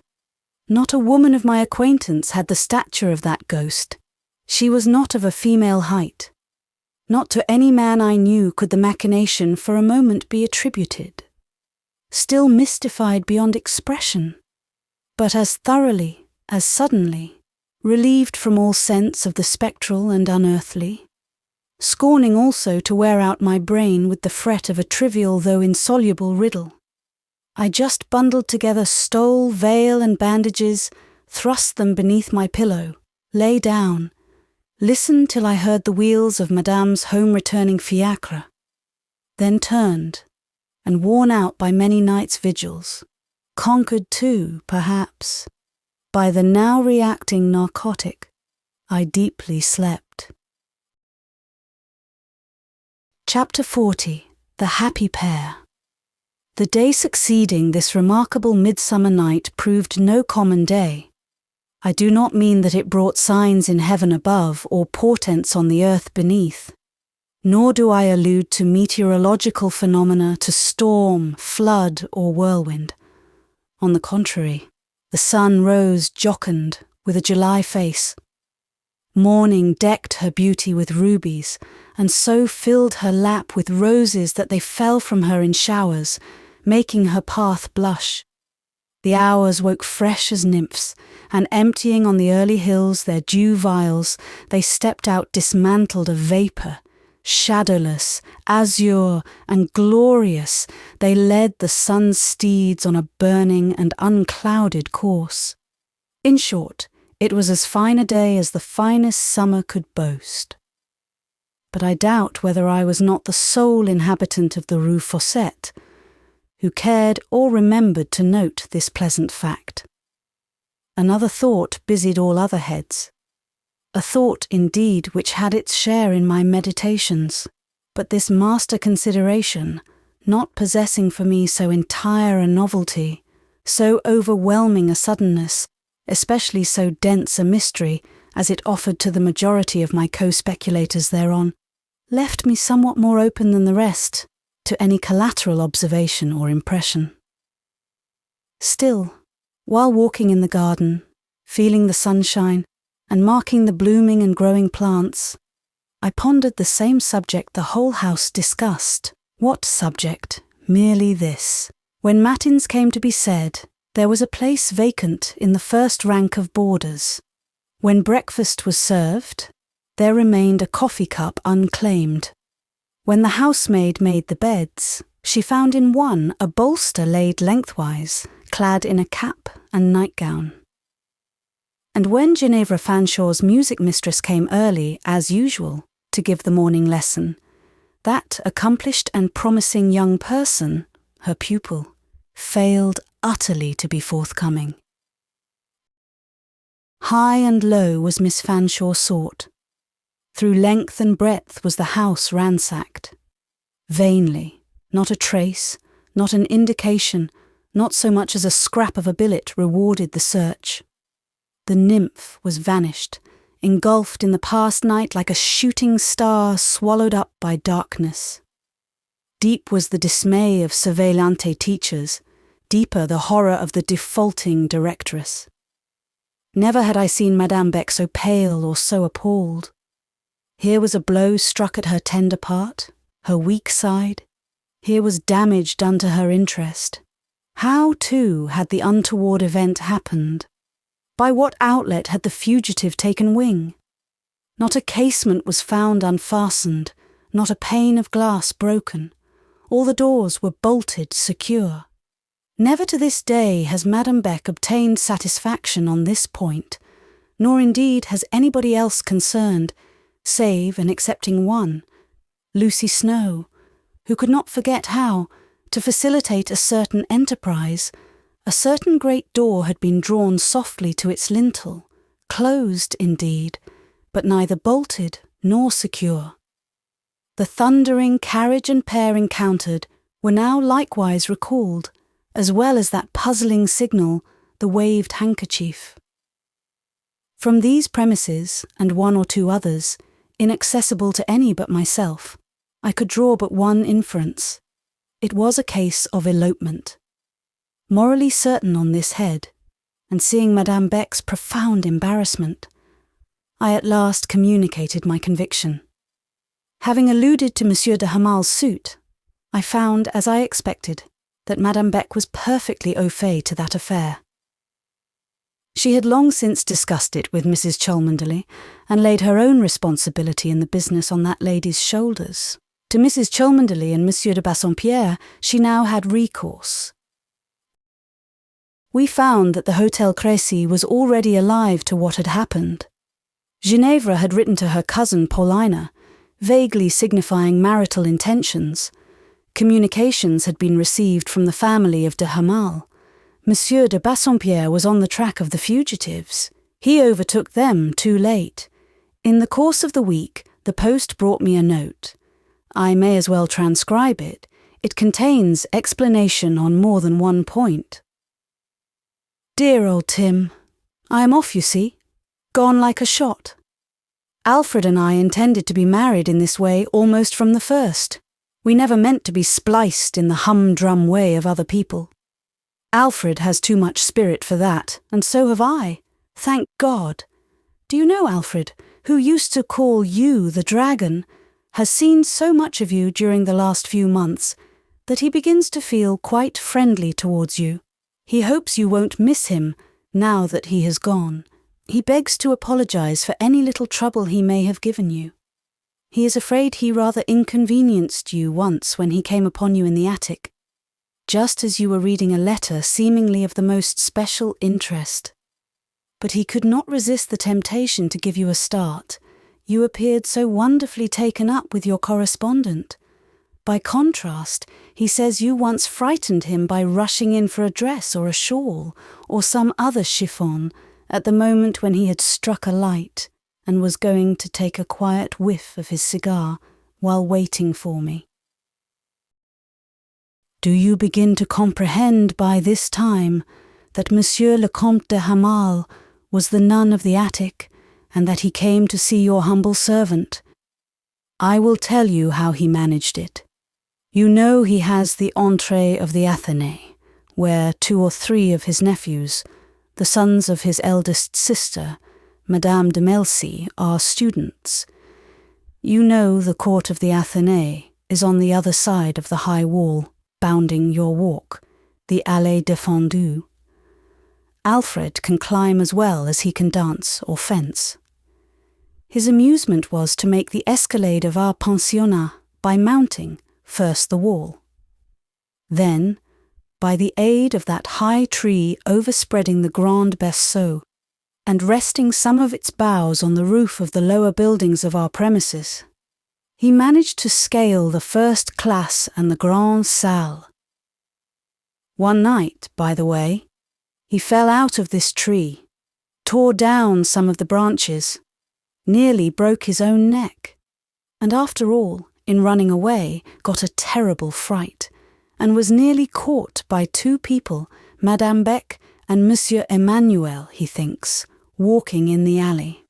Not a woman of my acquaintance had the stature of that ghost. She was not of a female height. Not to any man I knew could the machination for a moment be attributed. Still mystified beyond expression, but as thoroughly, as suddenly, relieved from all sense of the spectral and unearthly, scorning also to wear out my brain with the fret of a trivial though insoluble riddle. I just bundled together stole, veil, and bandages, thrust them beneath my pillow, lay down, listened till I heard the wheels of Madame's home-returning fiacre, then turned, and worn out by many nights' vigils, conquered too, perhaps, by the now reacting narcotic, I deeply slept. Chapter 40. The Happy Pair. The day succeeding this remarkable midsummer night proved no common day. I do not mean that it brought signs in heaven above or portents on the earth beneath, nor do I allude to meteorological phenomena, to storm, flood, or whirlwind. On the contrary, the sun rose jocund with a July face. Morning decked her beauty with rubies, and so filled her lap with roses that they fell from her in showers, making her path blush. The hours woke fresh as nymphs, and emptying on the early hills their dew vials, they stepped out dismantled of vapour. Shadowless, azure, and glorious, they led the sun's steeds on a burning and unclouded course. In short, it was as fine a day as the finest summer could boast. But I doubt whether I was not the sole inhabitant of the Rue Fossette who cared or remembered to note this pleasant fact. Another thought busied all other heads. A thought, indeed, which had its share in my meditations, but this master consideration, not possessing for me so entire a novelty, so overwhelming a suddenness, especially so dense a mystery as it offered to the majority of my co-speculators thereon, left me somewhat more open than the rest to any collateral observation or impression. Still, while walking in the garden, feeling the sunshine, and marking the blooming and growing plants, I pondered the same subject the whole house discussed. What subject? Merely this. When matins came to be said, there was a place vacant in the first rank of boarders. When breakfast was served, there remained a coffee cup unclaimed. When the housemaid made the beds, she found in one a bolster laid lengthwise, clad in a cap and nightgown. And when Ginevra Fanshaw's music mistress came early, as usual, to give the morning lesson, that accomplished and promising young person, her pupil, failed utterly to be forthcoming. High and low was Miss Fanshawe sought. Through length and breadth was the house ransacked. Vainly, not a trace, not an indication, not so much as a scrap of a billet rewarded the search. The nymph was vanished, engulfed in the past night like a shooting star swallowed up by darkness. Deep was the dismay of surveillante teachers, deeper the horror of the defaulting directress. Never had I seen Madame Beck so pale or so appalled. Here was a blow struck at her tender part, her weak side. Here was damage done to her interest. How, too, had the untoward event happened? By what outlet had the fugitive taken wing? Not a casement was found unfastened, not a pane of glass broken. All the doors were bolted secure. Never to this day has Madame Beck obtained satisfaction on this point, nor indeed has anybody else concerned, save and excepting one, Lucy Snowe, who could not forget how, to facilitate a certain enterprise, a certain great door had been drawn softly to its lintel, closed indeed, but neither bolted nor secure. The thundering carriage and pair encountered were now likewise recalled, as well as that puzzling signal, the waved handkerchief. From these premises, and one or two others, inaccessible to any but myself, I could draw but one inference. It was a case of elopement. Morally certain on this head, and seeing Madame Beck's profound embarrassment, I at last communicated my conviction. Having alluded to Monsieur de Hamal's suit, I found, as I expected, that Madame Beck was perfectly au fait to that affair. She had long since discussed it with Mrs. Cholmondeley, and laid her own responsibility in the business on that lady's shoulders. To Mrs. Cholmondeley and Monsieur de Bassompierre she now had recourse. We found that the Hôtel Crécy was already alive to what had happened. Ginevra had written to her cousin Paulina, vaguely signifying marital intentions. Communications had been received from the family of de Hamal. Monsieur de Bassompierre was on the track of the fugitives. He overtook them too late. In the course of the week, the post brought me a note. I may as well transcribe it. It contains explanation on more than one point. Dear old Tim, I am off, you see. Gone like a shot. Alfred and I intended to be married in this way almost from the first. We never meant to be spliced in the humdrum way of other people. Alfred has too much spirit for that, and so have I. Thank God. Do you know Alfred, who used to call you the dragon, has seen so much of you during the last few months that he begins to feel quite friendly towards you. He hopes you won't miss him now that he has gone. He begs to apologize for any little trouble he may have given you. He is afraid he rather inconvenienced you once when he came upon you in the attic, just as you were reading a letter seemingly of the most special interest. But he could not resist the temptation to give you a start. You appeared so wonderfully taken up with your correspondent. By contrast, he says you once frightened him by rushing in for a dress or a shawl or some other chiffon at the moment when he had struck a light and was going to take a quiet whiff of his cigar while waiting for me. Do you begin to comprehend by this time that Monsieur le Comte de Hamal was the nun of the attic, and that he came to see your humble servant? I will tell you how he managed it. You know he has the entrée of the Athénée, where 2 or 3 of his nephews, the sons of his eldest sister, Madame de Melcy, are students. You know the court of the Athénée is on the other side of the high wall, bounding your walk, the Allée défendue. Alfred can climb as well as he can dance or fence. His amusement was to make the escalade of our pensionnat by mounting first the wall. Then, by the aid of that high tree overspreading the Grande Berceau, and resting some of its boughs on the roof of the lower buildings of our premises, he managed to scale the first classe and the Grande Salle. One night, by the way, he fell out of this tree, tore down some of the branches, nearly broke his own neck, and after all, in running away, got a terrible fright, and was nearly caught by 2 people, Madame Beck and Monsieur Emmanuel, he thinks, walking in the alley.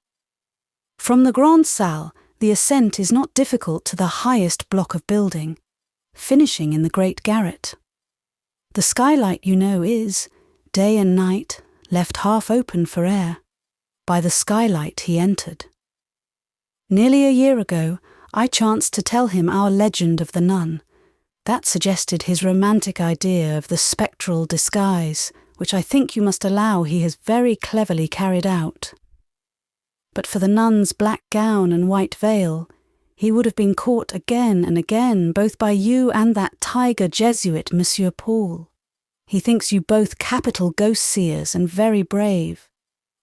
From the Grande Salle, the ascent is not difficult to the highest block of building, finishing in the great garret. The skylight, you know, is, day and night, left half open for air. By the skylight he entered. Nearly a year ago, I chanced to tell him our legend of the nun. That suggested his romantic idea of the spectral disguise, which I think you must allow he has very cleverly carried out. But for the nun's black gown and white veil, he would have been caught again and again, both by you and that tiger Jesuit, Monsieur Paul. He thinks you both capital ghost-seers and very brave.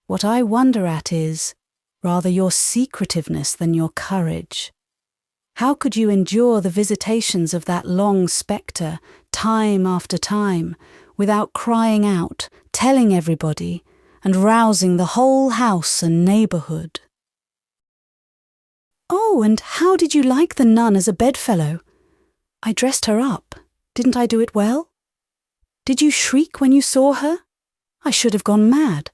What I wonder at is rather your secretiveness than your courage. How could you endure the visitations of that long spectre, time after time, without crying out, telling everybody, and rousing the whole house and neighbourhood? Oh, and how did you like the nun as a bedfellow? I dressed her up. Didn't I do it well? Did you shriek when you saw her? I should have gone mad.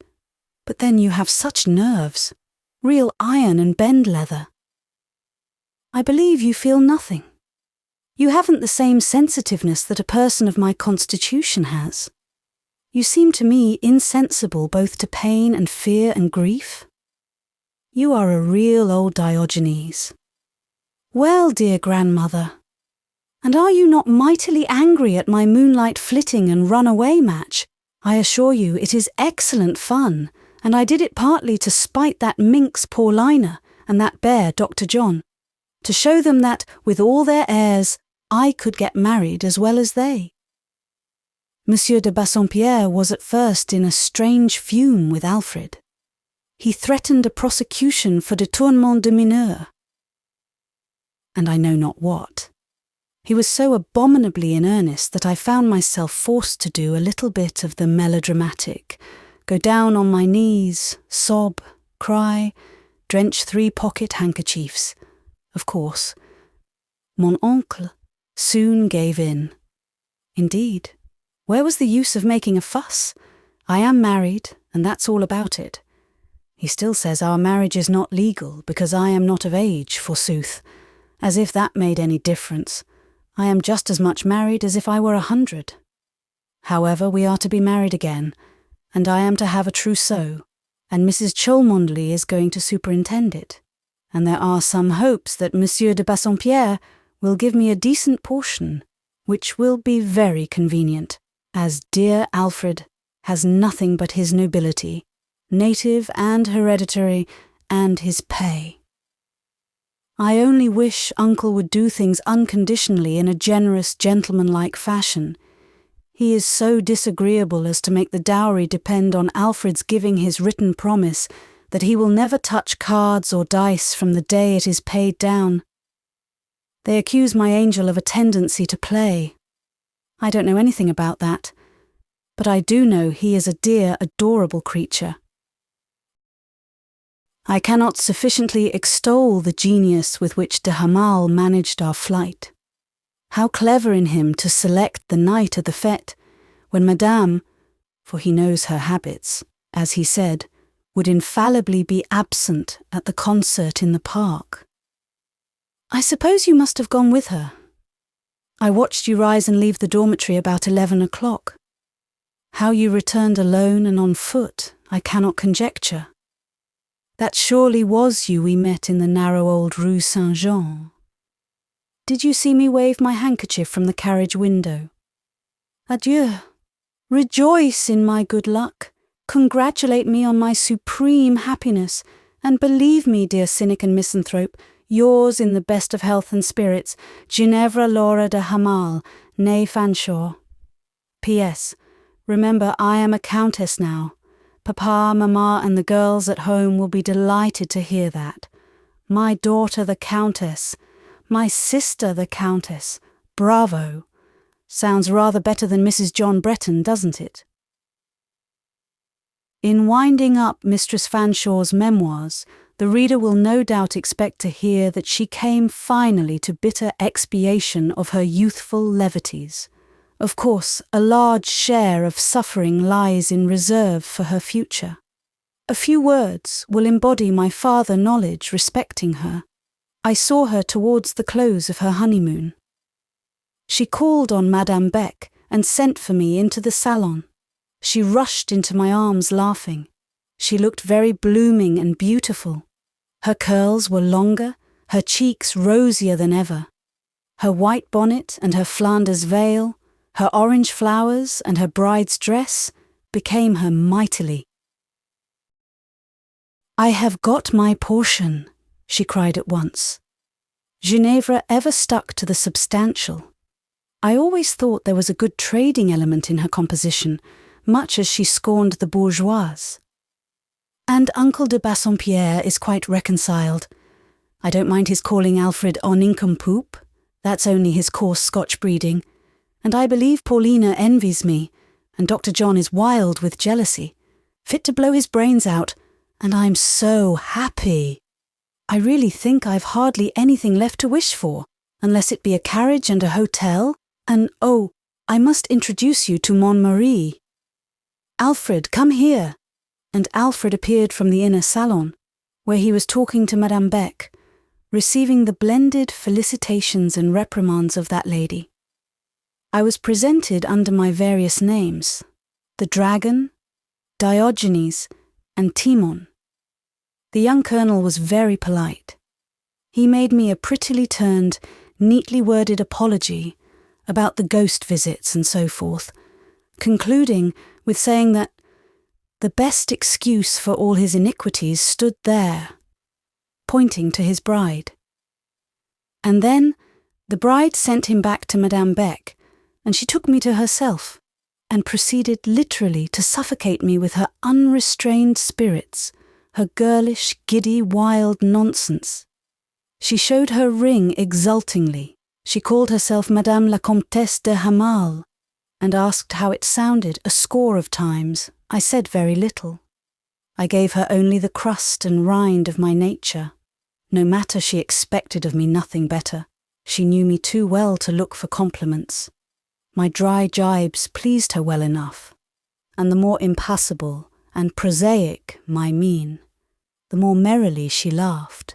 But then you have such nerves. Real iron and bend leather. I believe you feel nothing. You haven't the same sensitiveness that a person of my constitution has. You seem to me insensible both to pain and fear and grief. You are a real old Diogenes. Well, dear grandmother, and are you not mightily angry at my moonlight flitting and run-away match? I assure you it is excellent fun, and I did it partly to spite that minx Paulina and that bear Dr. John, to show them that, with all their airs, I could get married as well as they. Monsieur de Bassompierre was at first in a strange fume with Alfred. He threatened a prosecution for détournement de mineur, and I know not what. He was so abominably in earnest that I found myself forced to do a little bit of the melodramatic, go down on my knees, sob, cry, drench 3 pocket handkerchiefs. Of course, mon oncle soon gave in. Indeed, where was the use of making a fuss? I am married, and that's all about it. He still says our marriage is not legal because I am not of age, forsooth, as if that made any difference. I am just as much married as if I were 100. However, we are to be married again, and I am to have a trousseau, and Mrs. Cholmondeley is going to superintend it, and there are some hopes that Monsieur de Bassompierre will give me a decent portion, which will be very convenient, as dear Alfred has nothing but his nobility, native and hereditary, and his pay. I only wish Uncle would do things unconditionally in a generous, gentlemanlike fashion. He is so disagreeable as to make the dowry depend on Alfred's giving his written promise that he will never touch cards or dice from the day it is paid down. They accuse my angel of a tendency to play. I don't know anything about that, but I do know he is a dear, adorable creature. I cannot sufficiently extol the genius with which de Hamal managed our flight. How clever in him to select the night of the fête, when Madame, for he knows her habits, as he said, would infallibly be absent at the concert in the park. I suppose you must have gone with her. I watched you rise and leave the dormitory about 11 o'clock. How you returned alone and on foot, I cannot conjecture. That surely was you we met in the narrow old Rue Saint-Jean. Did you see me wave my handkerchief from the carriage window? Adieu. Rejoice in my good luck. Congratulate me on my supreme happiness, and believe me, dear cynic and misanthrope, yours in the best of health and spirits, Ginevra Laura de Hamal, née Fanshawe. P.S. Remember, I am a countess now. Papa, Mamma, and the girls at home will be delighted to hear that. My daughter the Countess. My sister the Countess. Bravo. Sounds rather better than Mrs. John Bretton, doesn't it? In winding up Mistress Fanshawe's memoirs, the reader will no doubt expect to hear that she came finally to bitter expiation of her youthful levities. Of course, a large share of suffering lies in reserve for her future. A few words will embody my farther knowledge respecting her. I saw her towards the close of her honeymoon. She called on Madame Beck and sent for me into the salon. She rushed into my arms laughing. She looked very blooming and beautiful. Her curls were longer, her cheeks rosier than ever. Her white bonnet and her Flanders veil, her orange flowers and her bride's dress became her mightily. "I have got my portion," she cried at once. Ginevra ever stuck to the substantial. I always thought there was a good trading element in her composition, much as she scorned the bourgeoise. And Uncle de Bassompierre is quite reconciled. I don't mind his calling Alfred en nincompoop. That's only his coarse Scotch breeding. And I believe Paulina envies me, and Dr. John is wild with jealousy, fit to blow his brains out, and I'm so happy. I really think I've hardly anything left to wish for, unless it be a carriage and a hotel, and oh, I must introduce you to mon mari. Alfred, come here." And Alfred appeared from the inner salon, where he was talking to Madame Beck, receiving the blended felicitations and reprimands of that lady. I was presented under my various names, the Dragon, Diogenes, and Timon. The young colonel was very polite. He made me a prettily turned, neatly worded apology about the ghost visits and so forth, concluding with saying that the best excuse for all his iniquities stood there, pointing to his bride. And then the bride sent him back to Madame Beck, and she took me to herself, and proceeded literally to suffocate me with her unrestrained spirits, her girlish, giddy, wild nonsense. She showed her ring exultingly. She called herself Madame la Comtesse de Hamal, and asked how it sounded a score of times. I said very little. I gave her only the crust and rind of my nature. No matter, she expected of me nothing better. She knew me too well to look for compliments. My dry jibes pleased her well enough, and the more impassible and prosaic my mien, the more merrily she laughed.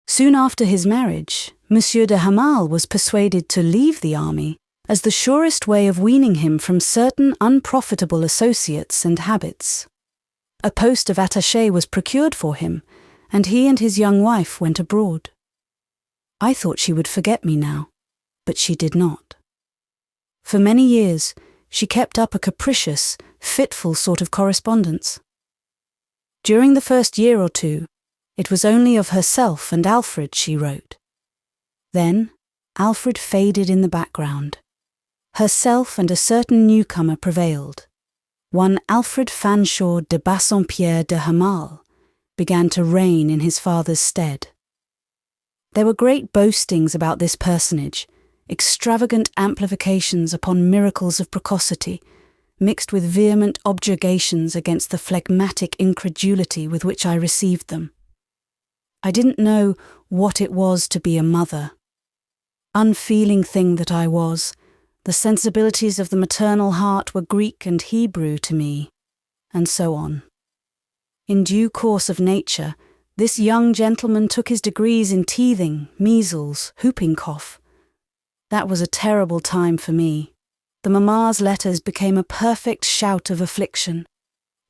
Soon after his marriage, Monsieur de Hamal was persuaded to leave the army as the surest way of weaning him from certain unprofitable associates and habits. A post of attaché was procured for him, and he and his young wife went abroad. I thought she would forget me now, but she did not. For many years, she kept up a capricious, fitful sort of correspondence. During the first year or two, it was only of herself and Alfred she wrote. Then, Alfred faded in the background. Herself and a certain newcomer prevailed. One Alfred Fanshawe de Bassompierre de Hamal began to reign in his father's stead. There were great boastings about this personage, extravagant amplifications upon miracles of precocity, mixed with vehement objurgations against the phlegmatic incredulity with which I received them. I didn't know what it was to be a mother. Unfeeling thing that I was, the sensibilities of the maternal heart were Greek and Hebrew to me, and so on. In due course of nature, this young gentleman took his degrees in teething, measles, whooping cough. That was a terrible time for me. The mamma's letters became a perfect shout of affliction.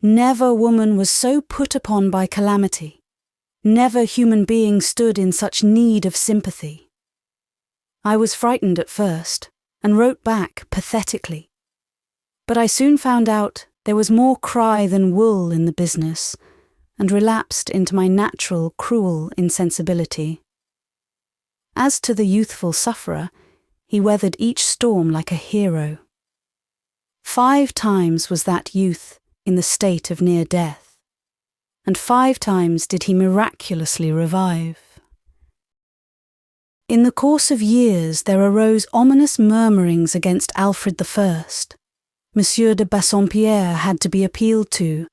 Never woman was so put upon by calamity. Never human being stood in such need of sympathy. I was frightened at first, and wrote back pathetically. But I soon found out there was more cry than wool in the business, and relapsed into my natural, cruel insensibility. As to the youthful sufferer, he weathered each storm like a hero. 5 times was that youth in the state of near death, and 5 times did he miraculously revive. In the course of years there arose ominous murmurings against Alfred I. Monsieur de Bassompierre had to be appealed to,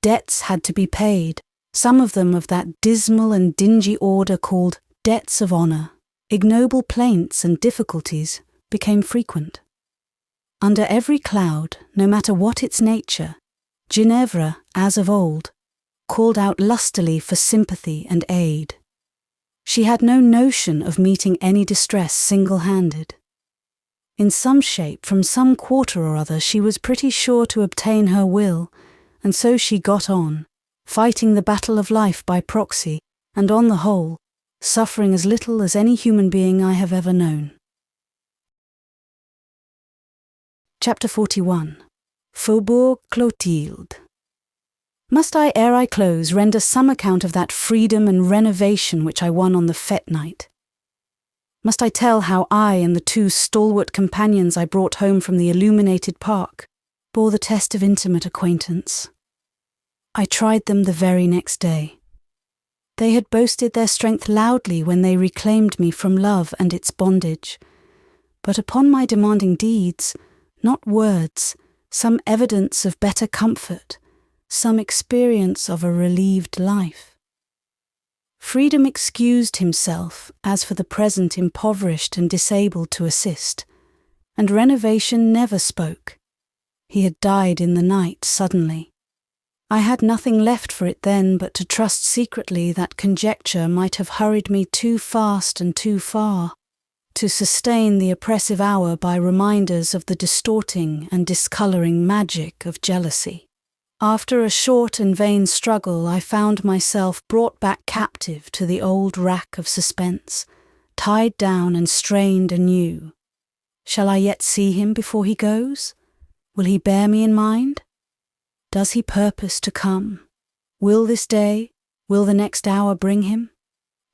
debts had to be paid, some of them of that dismal and dingy order called debts of honour. Ignoble plaints and difficulties became frequent. Under every cloud, no matter what its nature, Ginevra, as of old, called out lustily for sympathy and aid. She had no notion of meeting any distress single-handed. In some shape, from some quarter or other, she was pretty sure to obtain her will, and so she got on, fighting the battle of life by proxy, and on the whole, suffering as little as any human being I have ever known. Chapter 41. Faubourg Clotilde. Must I, ere I close, render some account of that freedom and renovation which I won on the Fête night? Must I tell how I and the 2 stalwart companions I brought home from the illuminated park bore the test of intimate acquaintance? I tried them the very next day. They had boasted their strength loudly when they reclaimed me from love and its bondage, but upon my demanding deeds, not words, some evidence of better comfort, some experience of a relieved life. Freedom excused himself as for the present impoverished and disabled to assist, and renovation never spoke. He had died in the night suddenly. I had nothing left for it then but to trust secretly that conjecture might have hurried me too fast and too far, to sustain the oppressive hour by reminders of the distorting and discolouring magic of jealousy. After a short and vain struggle, I found myself brought back captive to the old rack of suspense, tied down and strained anew. Shall I yet see him before he goes? Will he bear me in mind? Does he purpose to come? Will this day, will the next hour bring him?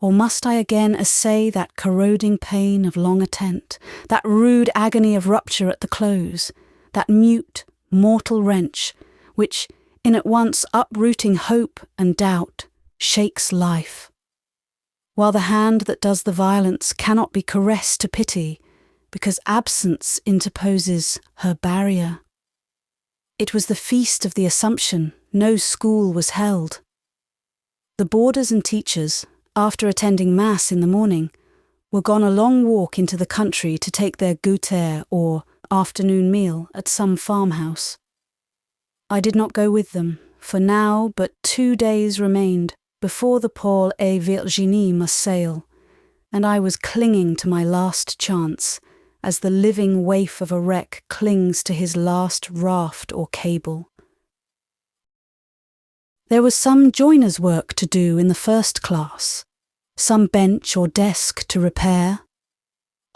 Or must I again essay that corroding pain of long attent, that rude agony of rupture at the close, that mute, mortal wrench, which, in at once uprooting hope and doubt, shakes life? While the hand that does the violence cannot be caressed to pity, because absence interposes her barrier. It was the feast of the Assumption, no school was held. The boarders and teachers, after attending Mass in the morning, were gone a long walk into the country to take their goûter or afternoon meal at some farmhouse. I did not go with them, for now but 2 days remained before the Paul et Virginie must sail, and I was clinging to my last chance, as the living waif of a wreck clings to his last raft or cable. There was some joiner's work to do in the first class, some bench or desk to repair.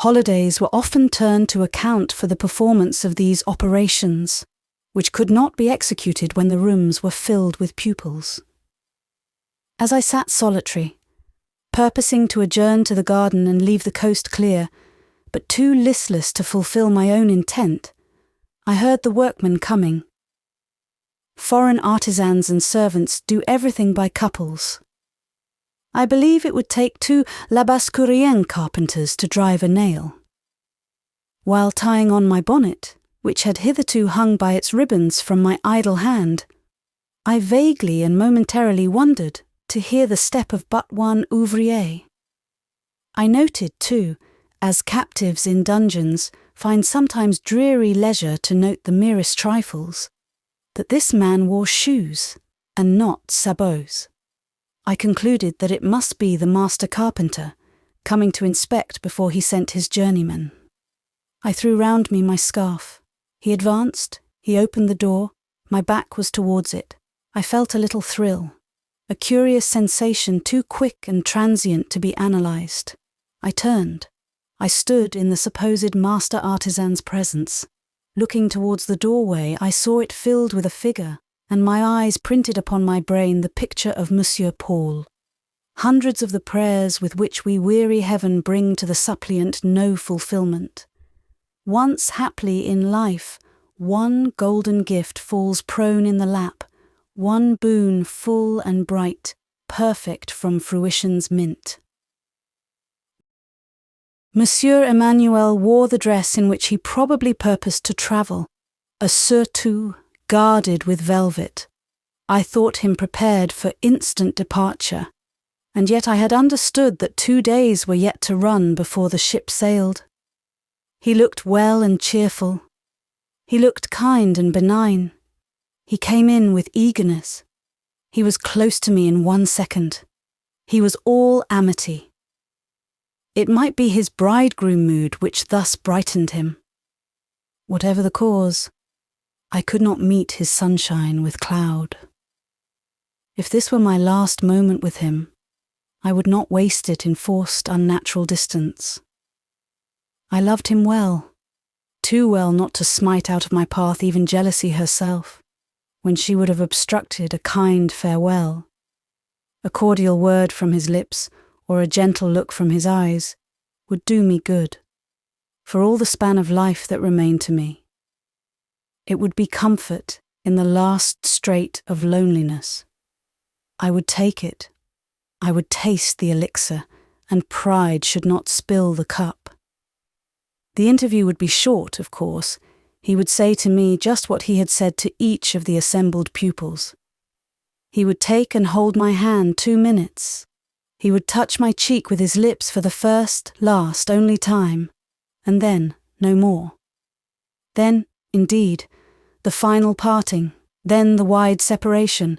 Holidays were often turned to account for the performance of these operations, which could not be executed when the rooms were filled with pupils. As I sat solitary, purposing to adjourn to the garden and leave the coast clear, but too listless to fulfil my own intent, I heard the workmen coming. Foreign artisans and servants do everything by couples. I believe it would take 2 Labascourienne carpenters to drive a nail. While tying on my bonnet, which had hitherto hung by its ribbons from my idle hand, I vaguely and momentarily wondered to hear the step of but one ouvrier. I noted, too, as captives in dungeons find sometimes dreary leisure to note the merest trifles, that this man wore shoes and not sabots. I concluded that it must be the master carpenter, coming to inspect before he sent his journeymen. I threw round me my scarf. He advanced, he opened the door, my back was towards it. I felt a little thrill, a curious sensation too quick and transient to be analysed. I turned. I stood in the supposed master artisan's presence. Looking towards the doorway, I saw it filled with a figure, and my eyes printed upon my brain the picture of Monsieur Paul. Hundreds of the prayers with which we weary heaven bring to the suppliant no fulfilment. Once haply in life, one golden gift falls prone in the lap, one boon full and bright, perfect from fruition's mint. Monsieur Emmanuel wore the dress in which he probably purposed to travel, a surtout guarded with velvet. I thought him prepared for instant departure, and yet I had understood that 2 days were yet to run before the ship sailed. He looked well and cheerful. He looked kind and benign. He came in with eagerness. He was close to me in 1 second. He was all amity. It might be his bridegroom mood which thus brightened him. Whatever the cause, I could not meet his sunshine with cloud. If this were my last moment with him, I would not waste it in forced, unnatural distance. I loved him well, too well not to smite out of my path even jealousy herself, when she would have obstructed a kind farewell. A cordial word from his lips, or a gentle look from his eyes, would do me good, for all the span of life that remained to me. It would be comfort in the last strait of loneliness. I would take it. I would taste the elixir, and pride should not spill the cup. The interview would be short, of course. He would say to me just what he had said to each of the assembled pupils. He would take and hold my hand 2 minutes. He would touch my cheek with his lips for the first, last, only time, and then no more. Then, indeed, the final parting, then the wide separation,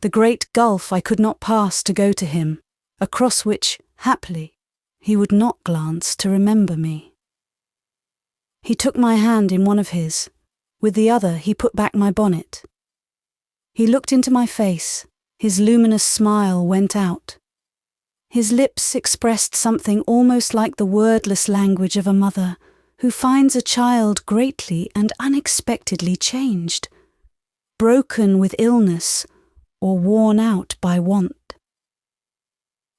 the great gulf I could not pass to go to him, across which, haply, he would not glance to remember me. He took my hand in one of his. With the other he put back my bonnet. He looked into my face. His luminous smile went out. His lips expressed something almost like the wordless language of a mother who finds a child greatly and unexpectedly changed, broken with illness or worn out by want.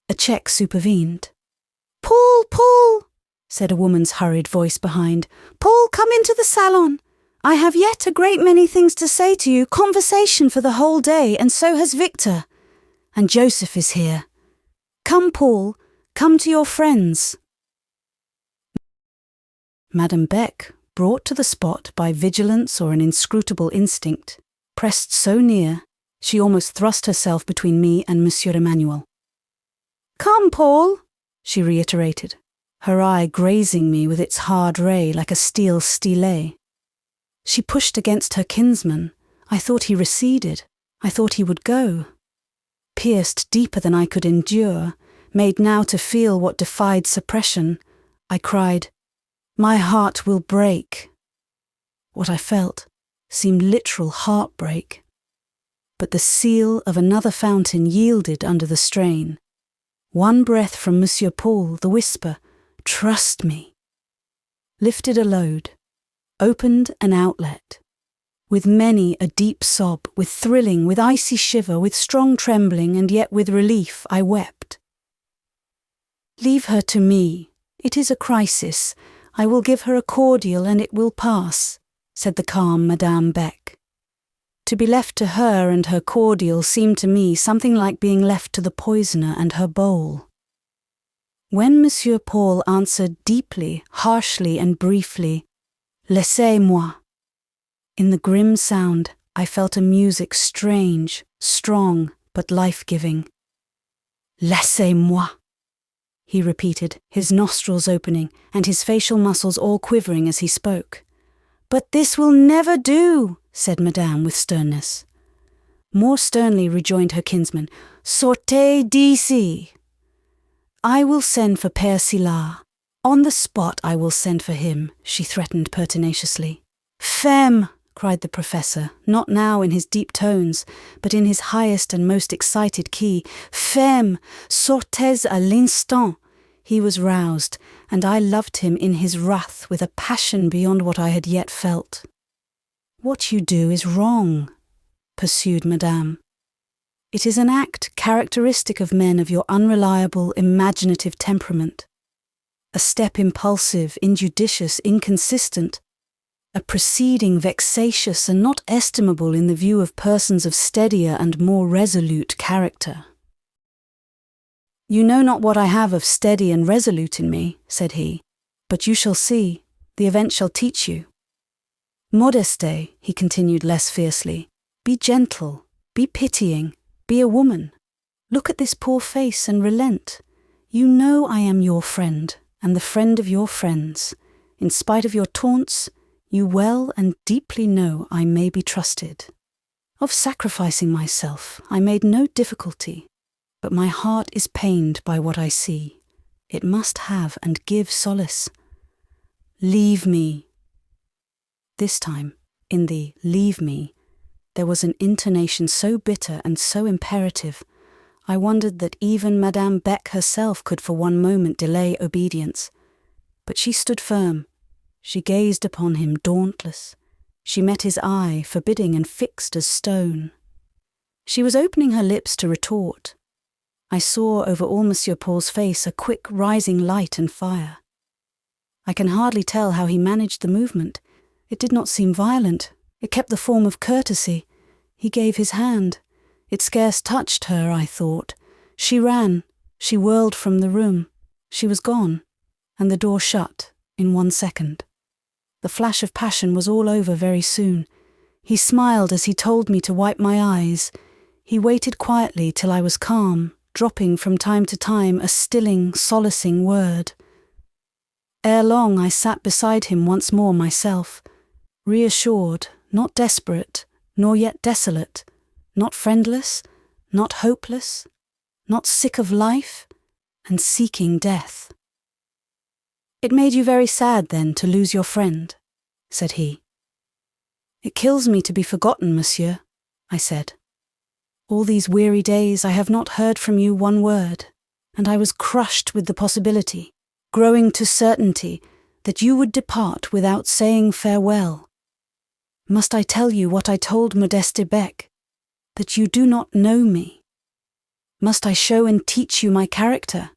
A check supervened. "Paul, Paul!" said a woman's hurried voice behind. "Paul, come into the salon. I have yet a great many things to say to you, conversation for the whole day, and so has Victor. And Joseph is here. Come, Paul, come to your friends." Madame Beck, brought to the spot by vigilance or an inscrutable instinct, pressed so near, she almost thrust herself between me and Monsieur Emmanuel. "Come, Paul," she reiterated, her eye grazing me with its hard ray like a steel stylet. She pushed against her kinsman. I thought he receded. I thought he would go. Pierced deeper than I could endure, made now to feel what defied suppression, I cried, "My heart will break." What I felt seemed literal heartbreak. But the seal of another fountain yielded under the strain. One breath from Monsieur Paul, the whisper, "Trust me," lifted a load, opened an outlet. With many a deep sob, with thrilling, with icy shiver, with strong trembling, and yet with relief, I wept. "Leave her to me. It is a crisis. I will give her a cordial and it will pass," said the calm Madame Beck. To be left to her and her cordial seemed to me something like being left to the poisoner and her bowl. When Monsieur Paul answered deeply, harshly and briefly, "Laissez-moi," in the grim sound I felt a music strange, strong, but life-giving. "Laissez-moi," he repeated, his nostrils opening and his facial muscles all quivering as he spoke. "But this will never do," said Madame with sternness. More sternly rejoined her kinsman, "Sortez d'ici." "I will send for Père Silas. On the spot I will send for him," she threatened pertinaciously. "Femme!" cried the professor, not now in his deep tones, but in his highest and most excited key. "Femme! Sortez à l'instant!" He was roused, and I loved him in his wrath with a passion beyond what I had yet felt. "What you do is wrong," pursued Madame. "It is an act characteristic of men of your unreliable, imaginative temperament. A step impulsive, injudicious, inconsistent. A proceeding vexatious and not estimable in the view of persons of steadier and more resolute character." "You know not what I have of steady and resolute in me," said he, "but you shall see. The event shall teach you. Modeste," he continued less fiercely, "be gentle, be pitying, be a woman. Look at this poor face and relent. You know I am your friend, and the friend of your friends. In spite of your taunts, you well and deeply know I may be trusted. Of sacrificing myself I made no difficulty, but my heart is pained by what I see. It must have and give solace. Leave me." This time, in the "leave me," There was an intonation so bitter and so imperative, I wondered that even Madame Beck herself could for one moment delay obedience. But she stood firm. She gazed upon him dauntless. She met his eye, forbidding and fixed as stone. She was opening her lips to retort. I saw over all Monsieur Paul's face a quick rising light and fire. I can hardly tell how he managed the movement. It did not seem violent. It kept the form of courtesy. He gave his hand. It scarce touched her, I thought. She ran. She whirled from the room. She was gone, and the door shut in 1 second. The flash of passion was all over very soon. He smiled as he told me to wipe my eyes. He waited quietly till I was calm, dropping from time to time a stilling, solacing word. Ere long I sat beside him once more myself, reassured, not desperate, nor yet desolate, not friendless, not hopeless, not sick of life, and seeking death. "It made you very sad, then, to lose your friend," said he. "It kills me to be forgotten, monsieur," I said. "All these weary days I have not heard from you one word, and I was crushed with the possibility, growing to certainty, that you would depart without saying farewell. Must I tell you what I told Modeste Beck, that you do not know me? Must I show and teach you my character?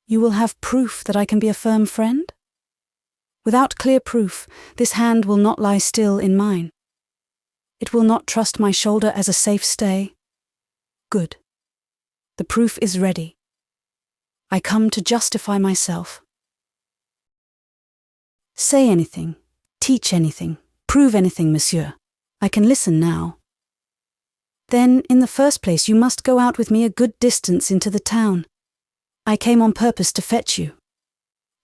You will have proof that I can be a firm friend? Without clear proof, this hand will not lie still in mine. It will not trust my shoulder as a safe stay. Good. The proof is ready. I come to justify myself. Say anything, teach anything, prove anything, monsieur. I can listen now. Then, in the first place, you must go out with me a good distance into the town. I came on purpose to fetch you."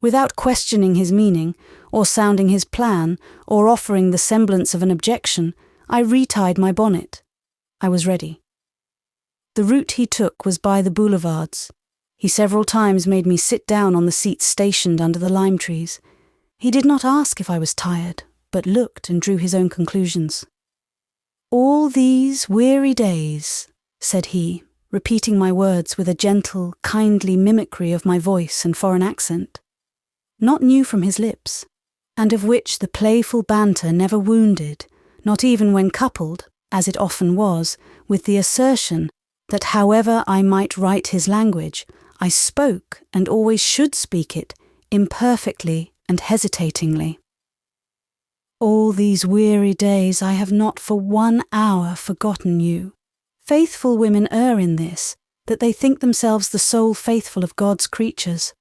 Without questioning his meaning, or sounding his plan, or offering the semblance of an objection, I retied my bonnet. I was ready. The route he took was by the boulevards. He several times made me sit down on the seats stationed under the lime trees. He did not ask if I was tired, but looked and drew his own conclusions. "All these weary days," said he, repeating my words with a gentle, kindly mimicry of my voice and foreign accent, not new from his lips, and of which the playful banter never wounded, not even when coupled, as it often was, with the assertion that however I might write his language, I spoke, and always should speak it, imperfectly and hesitatingly. "All these weary days I have not for 1 hour forgotten you. Faithful women err in this, that they think themselves the sole faithful of God's creatures.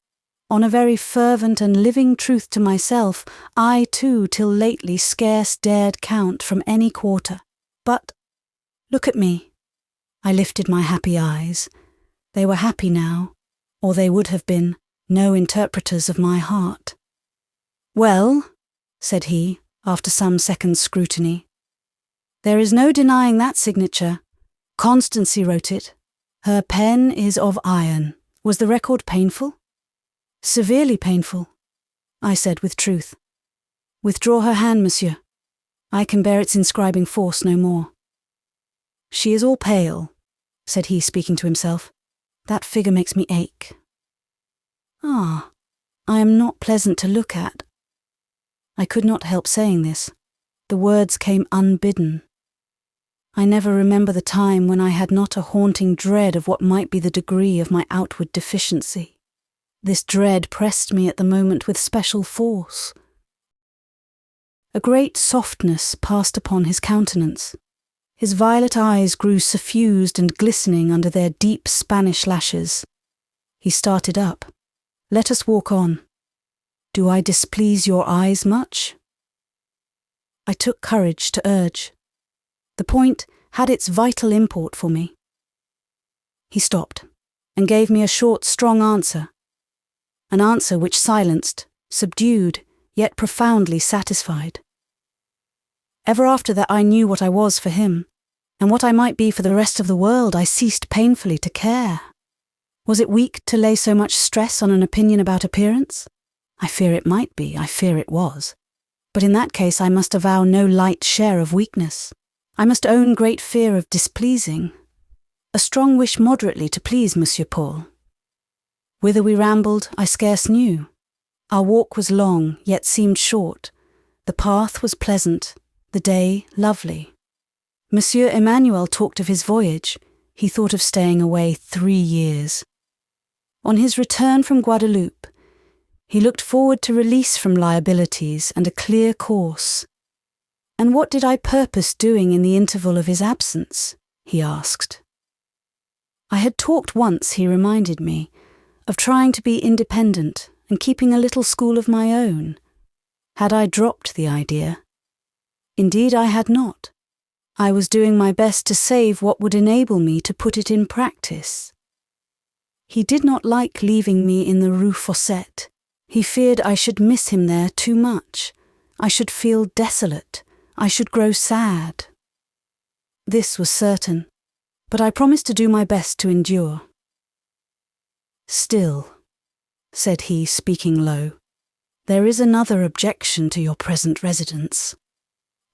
On a very fervent and living truth to myself, I too till lately scarce dared count from any quarter. But, look at me." I lifted my happy eyes. They were happy now, or they would have been, no interpreters of my heart. "Well," said he, after some seconds' scrutiny, "there is no denying that signature. Constancy wrote it. Her pen is of iron. Was the record painful?" "Severely painful," I said with truth. "Withdraw her hand, monsieur. I can bear its inscribing force no more." "She is all pale," said he, speaking to himself. "That figure makes me ache. Ah, I am not pleasant to look at." I could not help saying this. The words came unbidden. I never remember the time when I had not a haunting dread of what might be the degree of my outward deficiency. This dread pressed me at the moment with special force. A great softness passed upon his countenance. His violet eyes grew suffused and glistening under their deep Spanish lashes. He started up. "Let us walk on. Do I displease your eyes much?" I took courage to urge. The point had its vital import for me. He stopped, and gave me a short, strong answer. An answer which silenced, subdued, yet profoundly satisfied. Ever after that I knew what I was for him, and what I might be for the rest of the world. I ceased painfully to care. Was it weak to lay so much stress on an opinion about appearance? I fear it might be, I fear it was. But in that case I must avow no light share of weakness. I must own great fear of displeasing, a strong wish moderately to please Monsieur Paul. Whither we rambled, I scarce knew. Our walk was long, yet seemed short. The path was pleasant, the day lovely. Monsieur Emmanuel talked of his voyage. He thought of staying away 3 years. On his return from Guadeloupe, he looked forward to release from liabilities and a clear course. And what did I purpose doing in the interval of his absence? He asked. I had talked once, he reminded me, of trying to be independent and keeping a little school of my own. Had I dropped the idea? Indeed, I had not. I was doing my best to save what would enable me to put it in practice. He did not like leaving me in the Rue Fossette. He feared I should miss him there too much. I should feel desolate. I should grow sad. This was certain, but I promised to do my best to endure. Still, said he, speaking low, there is another objection to your present residence.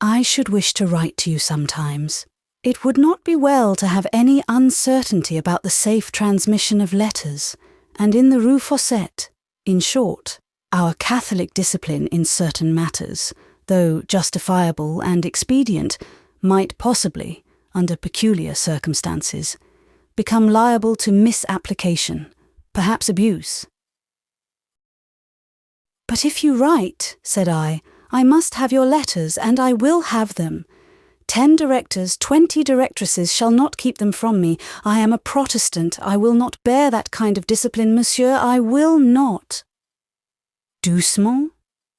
I should wish to write to you sometimes. It would not be well to have any uncertainty about the safe transmission of letters, and in the Rue Fossette, in short, our Catholic discipline in certain matters, though justifiable and expedient, might possibly, under peculiar circumstances, become liable to misapplication, perhaps abuse. But if you write, said I must have your letters, and I will have them. 10 directors, 20 directresses shall not keep them from me. I am a Protestant. I will not bear that kind of discipline, monsieur. I will not. Doucement,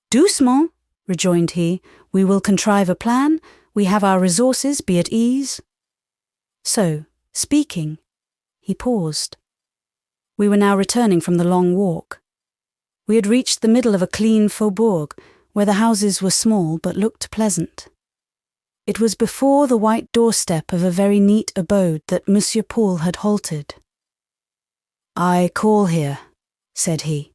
doucement, rejoined he. We will contrive a plan. We have our resources, be at ease. So, speaking, he paused. We were now returning from the long walk. We had reached the middle of a clean faubourg, where the houses were small but looked pleasant. It was before the white doorstep of a very neat abode that Monsieur Paul had halted. I call here, said he.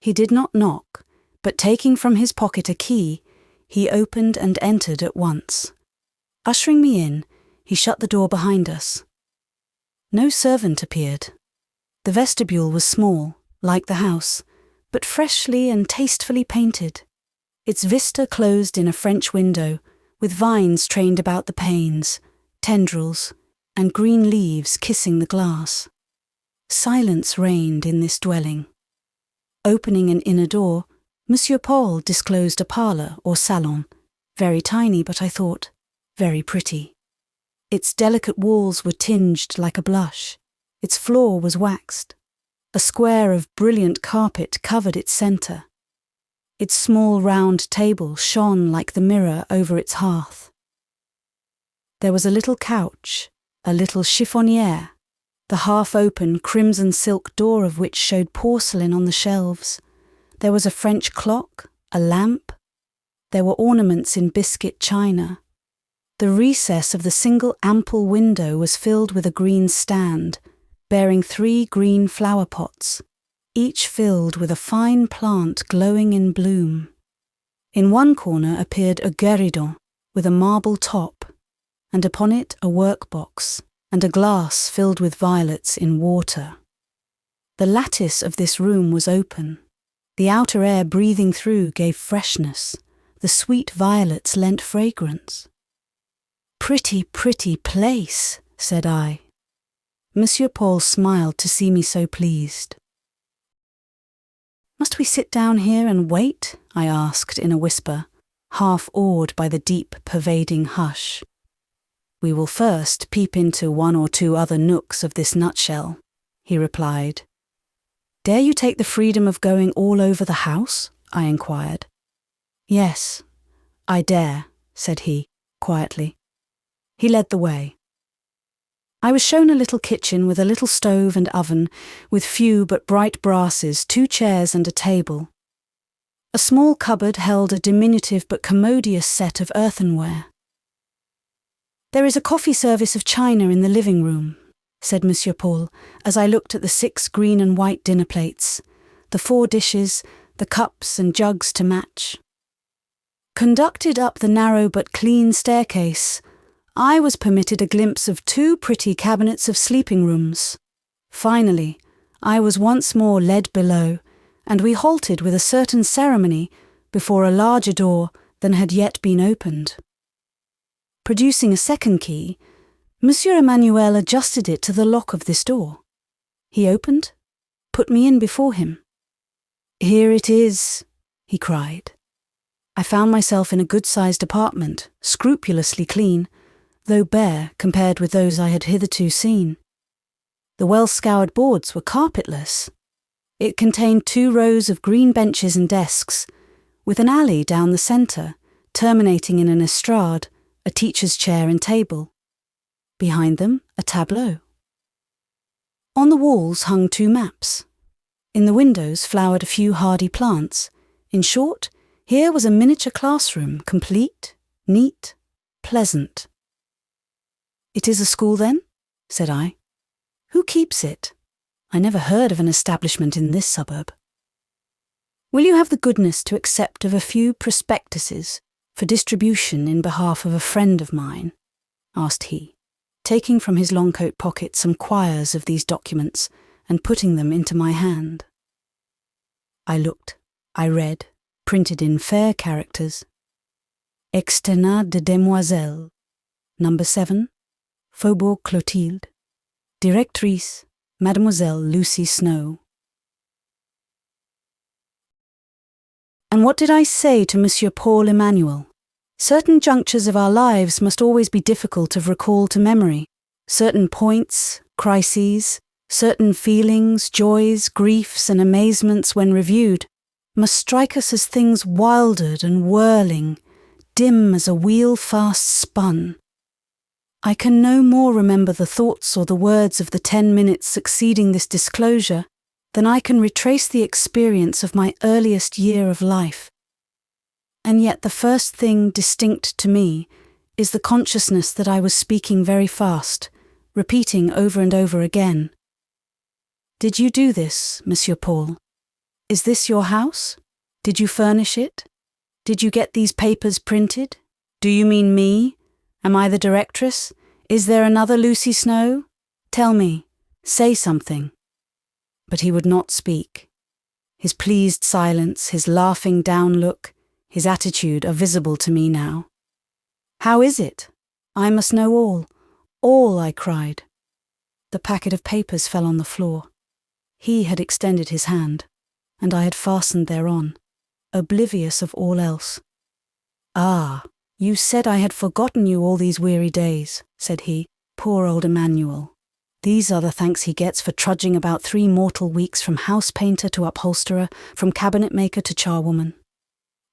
He did not knock, but taking from his pocket a key, he opened and entered at once. Ushering me in, he shut the door behind us. No servant appeared. The vestibule was small, like the house, but freshly and tastefully painted. Its vista closed in a French window, with vines trained about the panes, tendrils, and green leaves kissing the glass. Silence reigned in this dwelling. Opening an inner door, Monsieur Paul disclosed a parlour or salon, very tiny, but I thought, very pretty. Its delicate walls were tinged like a blush. Its floor was waxed. A square of brilliant carpet covered its centre. Its small round table shone like the mirror over its hearth. There was a little couch, a little chiffoniere, the half-open crimson silk door of which showed porcelain on the shelves. There was a French clock, a lamp. There were ornaments in biscuit china. The recess of the single ample window was filled with a green stand, bearing 3 green flower pots, each filled with a fine plant glowing in bloom. In one corner appeared a guéridon with a marble top, and upon it a workbox, and a glass filled with violets in water. The lattice of this room was open. The outer air breathing through gave freshness. The sweet violets lent fragrance. Pretty, pretty place, said I. Monsieur Paul smiled to see me so pleased. Must we sit down here and wait? I asked in a whisper, half awed by the deep, pervading hush. We will first peep into 1 or 2 other nooks of this nutshell, he replied. Dare you take the freedom of going all over the house? I inquired. Yes, I dare, said he, quietly. He led the way. I was shown a little kitchen with a little stove and oven, with few but bright brasses, 2 chairs and a table. A small cupboard held a diminutive but commodious set of earthenware. There is a coffee service of china in the living room, said Monsieur Paul, as I looked at the 6 green and white dinner plates, the 4 dishes, the cups and jugs to match. Conducted up the narrow but clean staircase, I was permitted a glimpse of 2 pretty cabinets of sleeping rooms. Finally, I was once more led below, and we halted with a certain ceremony before a larger door than had yet been opened. Producing a second key, Monsieur Emmanuel adjusted it to the lock of this door. He opened, put me in before him. "Here it is," he cried. I found myself in a good-sized apartment, scrupulously clean, though bare compared with those I had hitherto seen. The well-scoured boards were carpetless. It contained 2 rows of green benches and desks, with an alley down the centre, terminating in an estrade, a teacher's chair and table. Behind them, a tableau. On the walls hung 2 maps. In the windows flowered a few hardy plants. In short, here was a miniature classroom, complete, neat, pleasant. "It is a school, then?" said I. "Who keeps it? I never heard of an establishment in this suburb." "Will you have the goodness to accept of a few prospectuses for distribution in behalf of a friend of mine?" asked he, taking from his long-coat pocket some quires of these documents and putting them into my hand. I looked, I read, printed in fair characters, "Externat de Demoiselles, No. 7, Faubourg Clotilde, Directrice, Mademoiselle Lucy Snowe." And what did I say to Monsieur Paul Emmanuel? Certain junctures of our lives must always be difficult of recall to memory. Certain points, crises, certain feelings, joys, griefs, and amazements when reviewed, must strike us as things wildered and whirling, dim as a wheel fast spun. I can no more remember the thoughts or the words of the 10 minutes succeeding this disclosure than I can retrace the experience of my earliest year of life. And yet the first thing distinct to me is the consciousness that I was speaking very fast, repeating over and over again. "Did you do this, Monsieur Paul? Is this your house? Did you furnish it? Did you get these papers printed? Do you mean me? Am I the directress? Is there another Lucy Snowe? Tell me, say something." But he would not speak. His pleased silence, his laughing down look, his attitude are visible to me now. "How is it? I must know all," I cried. The packet of papers fell on the floor. He had extended his hand, and I had fastened thereon, oblivious of all else. "Ah, you said I had forgotten you all these weary days," said he. "Poor old Emmanuel. These are the thanks he gets for trudging about 3 mortal weeks from house painter to upholsterer, from cabinet maker to charwoman.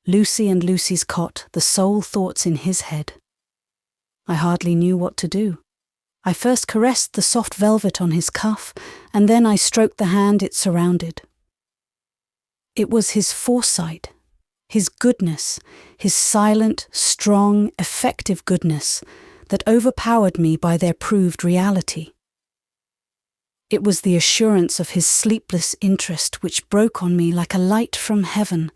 Lucy and Lucy's cot, the sole thoughts in his head." I hardly knew what to do. I first caressed the soft velvet on his cuff, and then I stroked the hand it surrounded. It was his foresight, his goodness, his silent, strong, effective goodness that overpowered me by their proved reality. It was the assurance of his sleepless interest which broke on me like a light from heaven.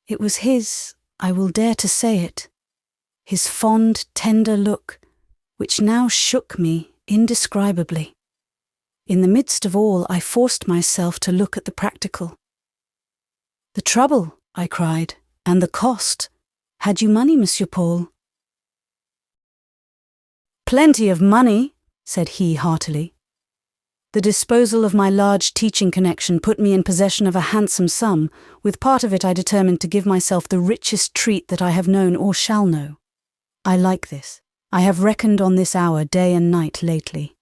It was his, I will dare to say it, his fond, tender look, which now shook me indescribably. In the midst of all, I forced myself to look at the practical. "The trouble," I cried, "and the cost. Had you money, Monsieur Paul?" "Plenty of money," said he heartily. The disposal of my large teaching connection put me in possession of a handsome sum. With part of it I determined to give myself the richest treat that I have known or shall know. I like this. I have reckoned on this hour day and night lately.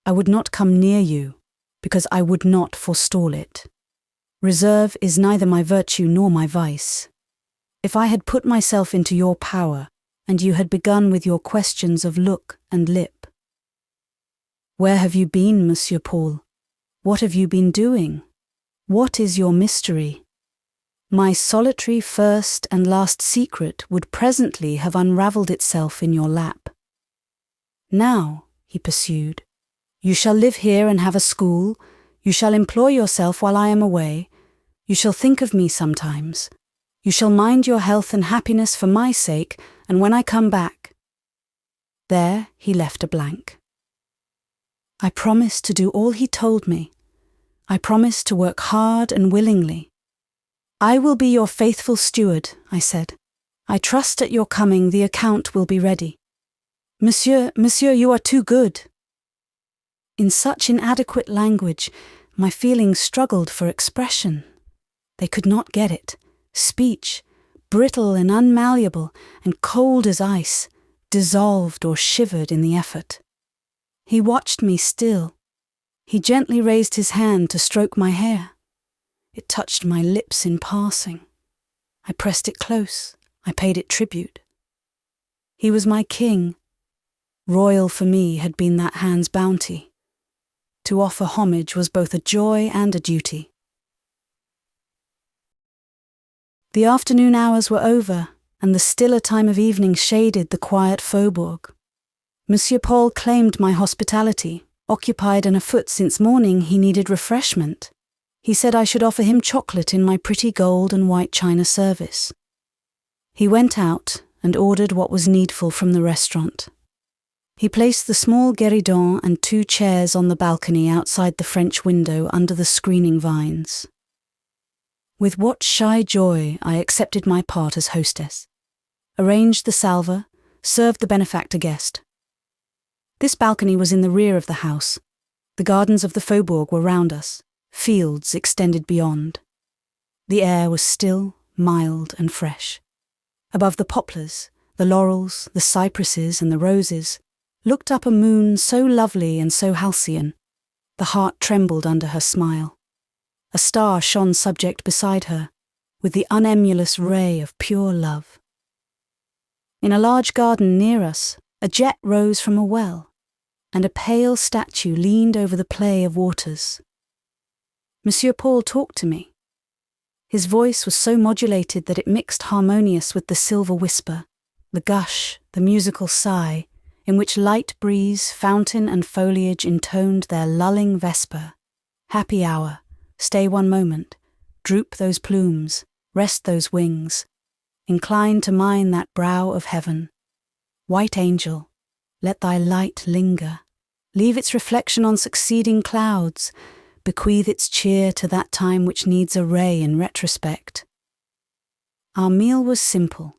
I would not come near you, because I would not forestall it. Reserve is neither my virtue nor my vice. If I had put myself into your power, and you had begun with your questions of look and lip. Where have you been, Monsieur Paul? What have you been doing? What is your mystery? My solitary first and last secret would presently have unravelled itself in your lap. Now, he pursued, you shall live here and have a school, you shall employ yourself while I am away, you shall think of me sometimes, you shall mind your health and happiness for my sake, and when I come back. There he left a blank. I promised to do all he told me. I promised to work hard and willingly. I will be your faithful steward, I said. I trust at your coming the account will be ready. Monsieur, you are too good. In such inadequate language, my feelings struggled for expression. They could not get it. Speech, brittle and unmalleable, and cold as ice, dissolved or shivered in the effort. He watched me still. He gently raised his hand to stroke my hair. It touched my lips in passing. I pressed it close. I paid it tribute. He was my king. Royal for me had been that hand's bounty. To offer homage was both a joy and a duty. The afternoon hours were over, and the stiller time of evening shaded the quiet faubourg. Monsieur Paul claimed my hospitality. Occupied and afoot since morning, he needed refreshment. He said I should offer him chocolate in my pretty gold and white china service. He went out and ordered what was needful from the restaurant. He placed the small guéridon and 2 chairs on the balcony outside the French window under the screening vines. With what shy joy I accepted my part as hostess, arranged the salver, served the benefactor guest. This balcony was in the rear of the house. The gardens of the faubourg were round us, fields extended beyond. The air was still, mild and fresh. Above the poplars, the laurels, the cypresses and the roses, looked up a moon so lovely and so halcyon. The heart trembled under her smile. A star shone subject beside her, with the unemulous ray of pure love. In a large garden near us, a jet rose from a well, and a pale statue leaned over the play of waters. Monsieur Paul talked to me. His voice was so modulated that it mixed harmonious with the silver whisper, the gush, the musical sigh, in which light breeze, fountain and foliage intoned their lulling vesper. Happy hour, stay one moment, droop those plumes, rest those wings, incline to mine that brow of heaven. White angel, let thy light linger, leave its reflection on succeeding clouds, bequeath its cheer to that time which needs a ray in retrospect. Our meal was simple.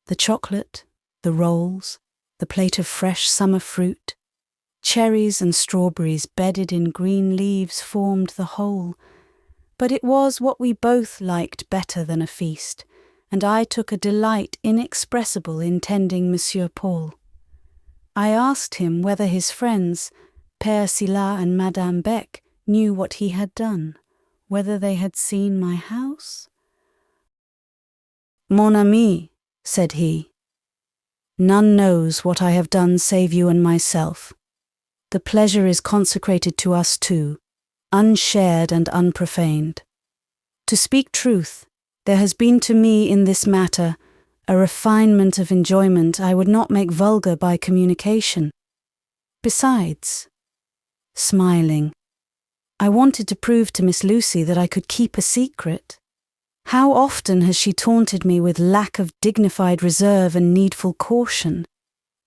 The chocolate, the rolls, the plate of fresh summer fruit, cherries and strawberries bedded in green leaves formed the whole, but it was what we both liked better than a feast, and I took a delight inexpressible in tending Monsieur Paul. I asked him whether his friends, Père Silas and Madame Beck, knew what he had done, whether they had seen my house. Mon ami, said he, none knows what I have done save you and myself. The pleasure is consecrated to us two, unshared and unprofaned. To speak truth, there has been to me in this matter a refinement of enjoyment I would not make vulgar by communication. Besides, smiling, I wanted to prove to Miss Lucy that I could keep a secret. How often has she taunted me with lack of dignified reserve and needful caution?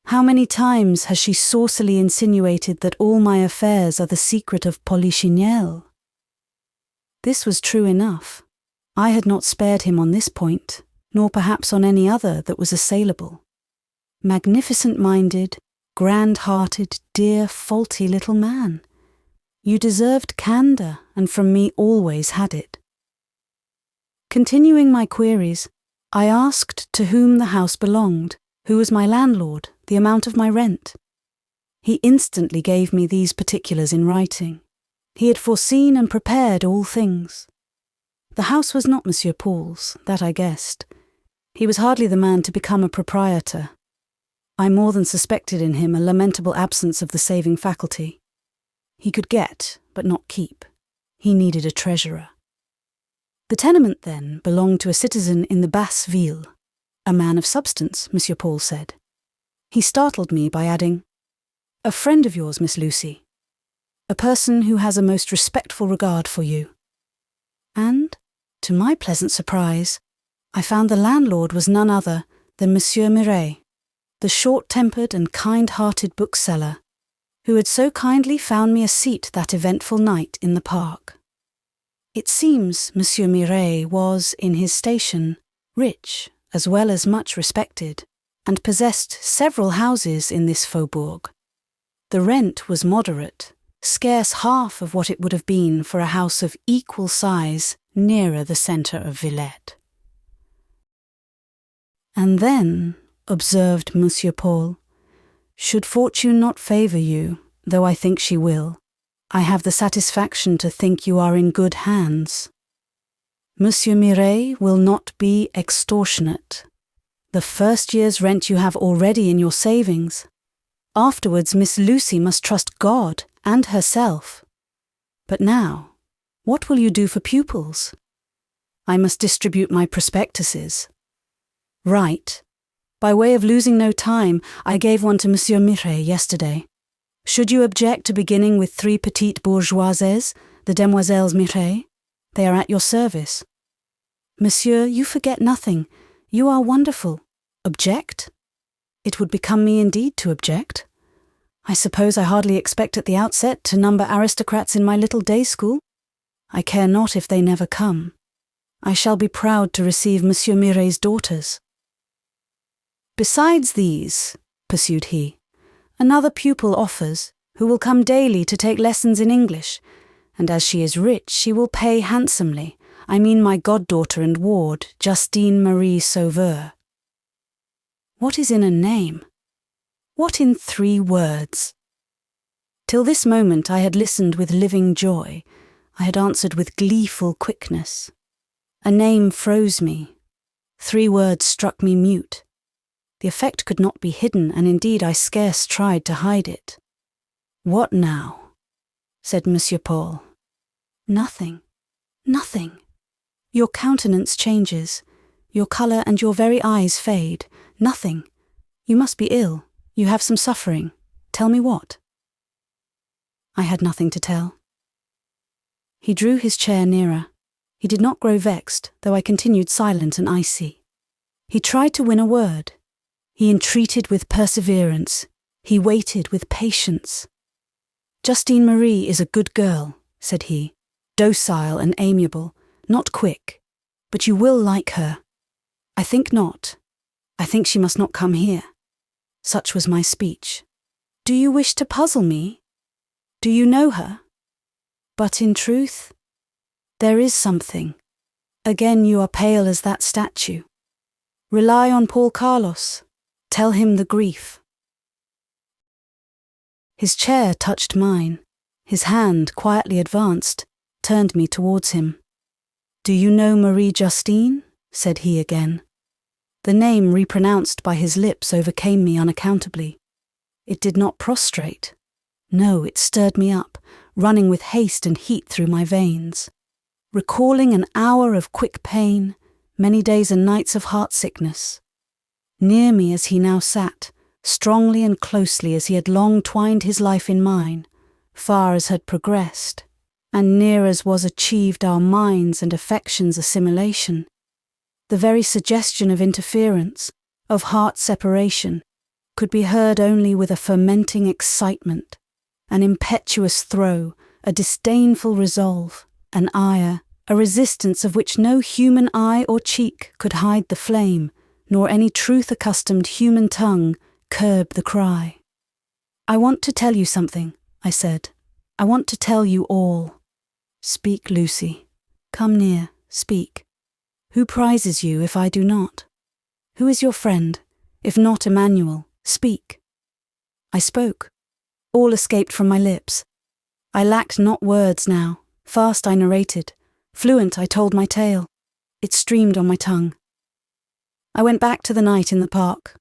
How many times has she saucily insinuated that all my affairs are the secret of Polichinelle? This was true enough. I had not spared him on this point, nor perhaps on any other that was assailable. Magnificent-minded, grand-hearted, dear, faulty little man. You deserved candour, and from me always had it. Continuing my queries, I asked to whom the house belonged, who was my landlord, the amount of my rent. He instantly gave me these particulars in writing. He had foreseen and prepared all things. The house was not Monsieur Paul's, that I guessed. He was hardly the man to become a proprietor. I more than suspected in him a lamentable absence of the saving faculty. He could get, but not keep. He needed a treasurer. The tenement, then, belonged to a citizen in the Basse Ville, a man of substance, Monsieur Paul said. He startled me by adding, "A friend of yours, Miss Lucy. A person who has a most respectful regard for you." And, to my pleasant surprise, I found the landlord was none other than Monsieur Miret, the short-tempered and kind-hearted bookseller, who had so kindly found me a seat that eventful night in the park. It seems Monsieur Miret was, in his station, rich as well as much respected, and possessed several houses in this faubourg. The rent was moderate, scarce half of what it would have been for a house of equal size nearer the centre of Villette. "And then," observed Monsieur Paul, "should fortune not favour you, though I think she will, I have the satisfaction to think you are in good hands. Monsieur Miret will not be extortionate. The first year's rent you have already in your savings. Afterwards Miss Lucy must trust God and herself. But now, what will you do for pupils? I must distribute my prospectuses. Right. By way of losing no time, I gave one to Monsieur Miret yesterday. Should you object to beginning with 3 petites bourgeoises, the demoiselles Miret? They are at your service. Monsieur, you forget nothing. You are wonderful. Object? It would become me indeed to object. I suppose I hardly expect at the outset to number aristocrats in my little day school. I care not if they never come. I shall be proud to receive Monsieur Miret's daughters. Besides these," pursued he, "another pupil offers, who will come daily to take lessons in English, and as she is rich she will pay handsomely. I mean my goddaughter and ward, Justine Marie Sauveur." What is in a name? What in 3 words? Till this moment I had listened with living joy. I had answered with gleeful quickness. A name froze me. 3 words struck me mute. The effect could not be hidden, and indeed I scarce tried to hide it. "What now?" said Monsieur Paul. "Nothing. Nothing. Your countenance changes. Your colour and your very eyes fade. Nothing. You must be ill. You have some suffering. Tell me what." I had nothing to tell. He drew his chair nearer. He did not grow vexed, though I continued silent and icy. He tried to win a word. He entreated with perseverance. He waited with patience. "Justine Marie is a good girl," said he, "docile and amiable, not quick, but you will like her." "I think not. I think she must not come here." Such was my speech. "Do you wish to puzzle me? Do you know her? But in truth, there is something. Again you are pale as that statue. Rely on Paul Carlos. Tell him the grief." His chair touched mine. His hand, quietly advanced, turned me towards him. "Do you know Marie Justine?" said he again. The name repronounced by his lips overcame me unaccountably. It did not prostrate. No, it stirred me up, running with haste and heat through my veins. Recalling an hour of quick pain, many days and nights of heart-sickness. Near me as he now sat, strongly and closely as he had long twined his life in mine, far as had progressed, and near as was achieved our minds' and affections' assimilation, the very suggestion of interference, of heart separation, could be heard only with a fermenting excitement, an impetuous throe, a disdainful resolve, an ire, a resistance of which no human eye or cheek could hide the flame, nor any truth-accustomed human tongue curb the cry. "I want to tell you something," I said. "I want to tell you all." "Speak, Lucy. Come near, speak. Who prizes you if I do not? Who is your friend, if not Emmanuel? Speak." I spoke. All escaped from my lips. I lacked not words now. Fast I narrated. Fluent I told my tale. It streamed on my tongue. I went back to the night in the park.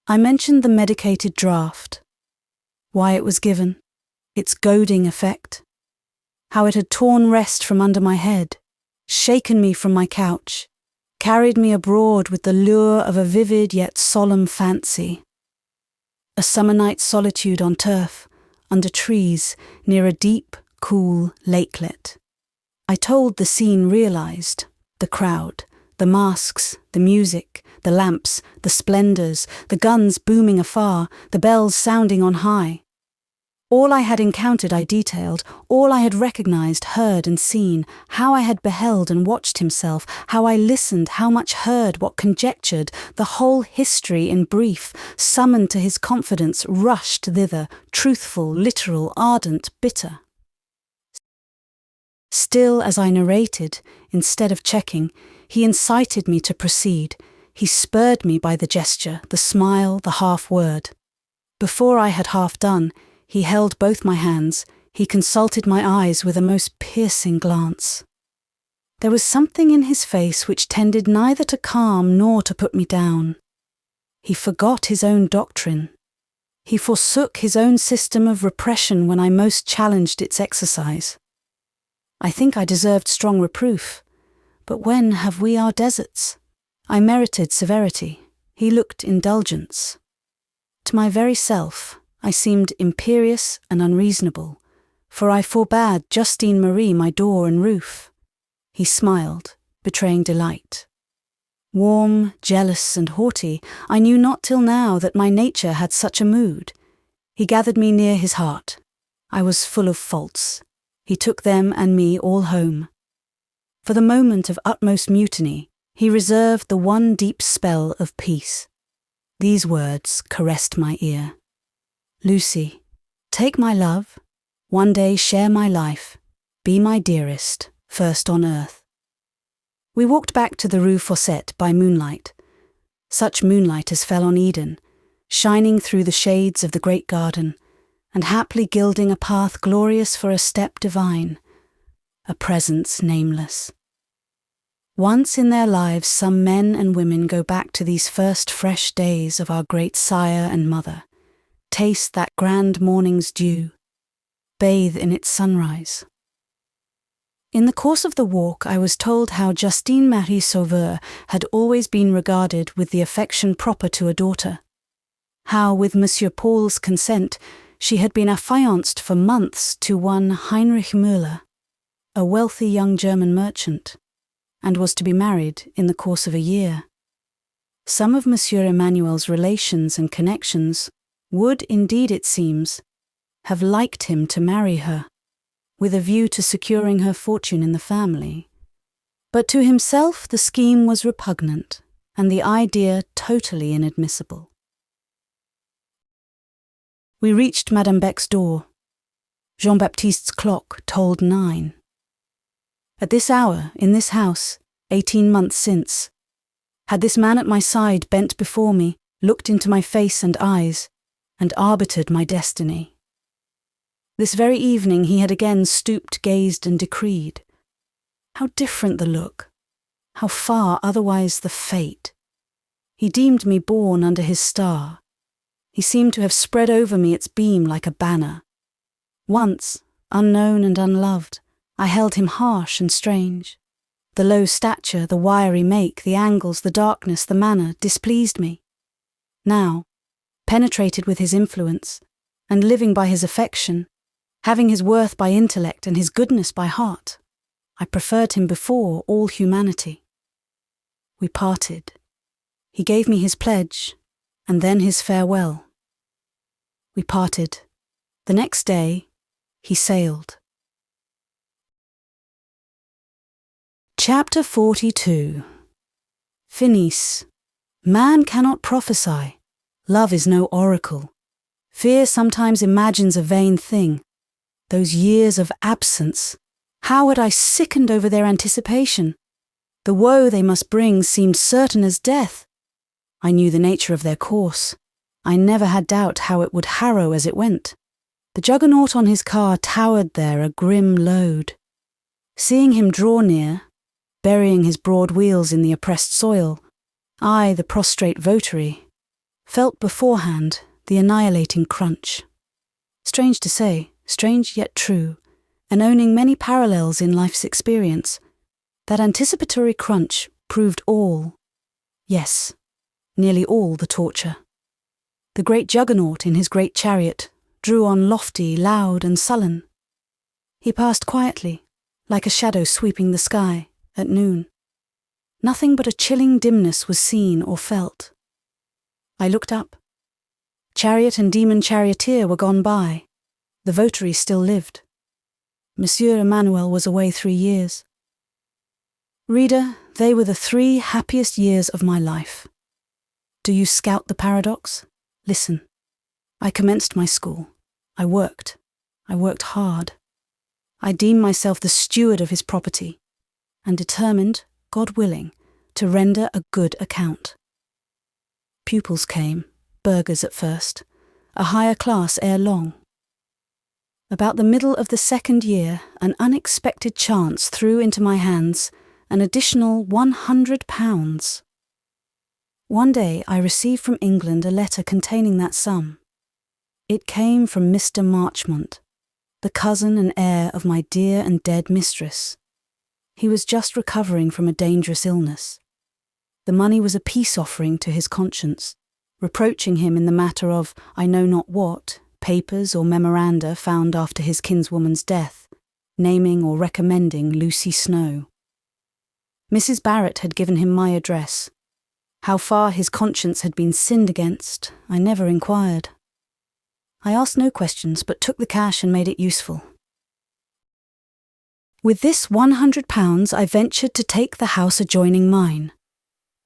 I mentioned the medicated draught. Why it was given. Its goading effect. How it had torn rest from under my head, shaken me from my couch, carried me abroad with the lure of a vivid yet solemn fancy. A summer night's solitude on turf, under trees, near a deep, cool lakelet. I told the scene realized, the crowd, the masks, the music, the lamps, the splendours, the guns booming afar, the bells sounding on high. All I had encountered I detailed, all I had recognised, heard and seen, how I had beheld and watched himself, how I listened, how much heard, what conjectured, the whole history in brief, summoned to his confidence, rushed thither, truthful, literal, ardent, bitter. Still as I narrated, instead of checking, he incited me to proceed. He spurred me by the gesture, the smile, the half-word. Before I had half done, he held both my hands, he consulted my eyes with a most piercing glance. There was something in his face which tended neither to calm nor to put me down. He forgot his own doctrine. He forsook his own system of repression when I most challenged its exercise. I think I deserved strong reproof, but when have we our deserts? I merited severity. He looked indulgence. To my very self, I seemed imperious and unreasonable, for I forbade Justine Marie my door and roof. He smiled, betraying delight. Warm, jealous, and haughty, I knew not till now that my nature had such a mood. He gathered me near his heart. I was full of faults. He took them and me all home. For the moment of utmost mutiny, he reserved the one deep spell of peace. These words caressed my ear. Lucy, take my love, one day share my life, be my dearest, first on earth. We walked back to the Rue Fossette by moonlight, such moonlight as fell on Eden, shining through the shades of the great garden, and haply gilding a path glorious for a step divine, a presence nameless. Once in their lives some men and women go back to these first fresh days of our great sire and mother, taste that grand morning's dew, bathe in its sunrise. In the course of the walk I was told how Justine Marie Sauveur had always been regarded with the affection proper to a daughter, how with Monsieur Paul's consent she had been affianced for months to one Heinrich Müller, a wealthy young German merchant, and was to be married in the course of a year. Some of Monsieur Emmanuel's relations and connections would, indeed it seems, have liked him to marry her, with a view to securing her fortune in the family. But to himself the scheme was repugnant, and the idea totally inadmissible. We reached Madame Beck's door. Jean-Baptiste's clock told 9. At this hour, in this house, 18 months since, had this man at my side bent before me, looked into my face and eyes, and arbitered my destiny. This very evening he had again stooped, gazed, and decreed. How different the look, how far otherwise the fate. He deemed me born under his star. He seemed to have spread over me its beam like a banner. Once, unknown and unloved, I held him harsh and strange. The low stature, the wiry make, the angles, the darkness, the manner displeased me. Now, penetrated with his influence, and living by his affection, having his worth by intellect and his goodness by heart, I preferred him before all humanity. We parted. He gave me his pledge, and then his farewell. We parted. The next day, he sailed. Chapter 42. Finis. Man cannot prophesy. Love is no oracle. Fear sometimes imagines a vain thing. Those years of absence, how had I sickened over their anticipation? The woe they must bring seemed certain as death. I knew the nature of their course. I never had doubt how it would harrow as it went. The juggernaut on his car towered there a grim load. Seeing him draw near, burying his broad wheels in the oppressed soil, I, the prostrate votary, felt beforehand the annihilating crunch. Strange to say, strange yet true, and owning many parallels in life's experience, that anticipatory crunch proved all, yes, nearly all the torture. The great juggernaut in his great chariot drew on lofty, loud, and sullen. He passed quietly, like a shadow sweeping the sky, at noon. Nothing but a chilling dimness was seen or felt. I looked up. Chariot and demon charioteer were gone by. The votary still lived. Monsieur Emmanuel was away 3 years. Reader, they were the 3 happiest years of my life. Do you scout the paradox? Listen. I commenced my school. I worked hard. I deemed myself the steward of his property, and determined, God willing, to render a good account. Pupils came, burghers at first, a higher class ere long. About the middle of the 2nd year, an unexpected chance threw into my hands an additional £100. One day I received from England a letter containing that sum. It came from Mr. Marchmont, the cousin and heir of my dear and dead mistress. He was just recovering from a dangerous illness. The money was a peace offering to his conscience, reproaching him in the matter of I know not what, papers or memoranda found after his kinswoman's death, naming or recommending Lucy Snowe. Mrs. Barrett had given him my address. How far his conscience had been sinned against, I never inquired. I asked no questions, but took the cash and made it useful. With this £100 I ventured to take the house adjoining mine.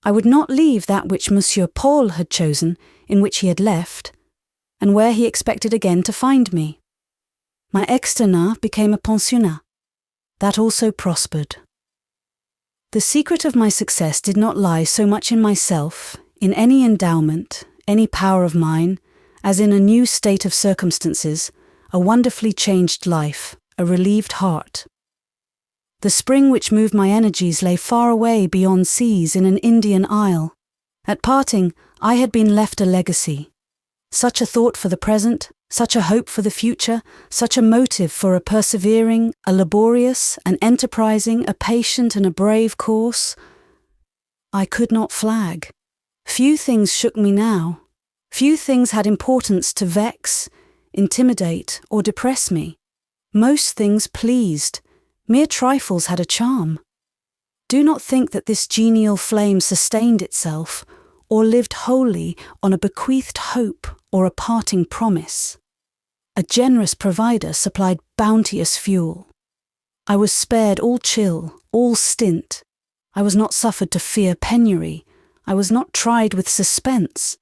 I would not leave that which Monsieur Paul had chosen, in which he had left, and where he expected again to find me. My externat became a pensionnat. That also prospered. The secret of my success did not lie so much in myself, in any endowment, any power of mine, as in a new state of circumstances, a wonderfully changed life, a relieved heart. The spring which moved my energies lay far away beyond seas in an Indian isle. At parting, I had been left a legacy. Such a thought for the present, such a hope for the future, such a motive for a persevering, a laborious, an enterprising, a patient and a brave course. I could not flag. Few things shook me now. Few things had importance to vex, intimidate, or depress me. Most things pleased. Mere trifles had a charm. Do not think that this genial flame sustained itself, or lived wholly on a bequeathed hope or a parting promise. A generous provider supplied bounteous fuel. I was spared all chill, all stint. I was not suffered to fear penury. I was not tried with suspense.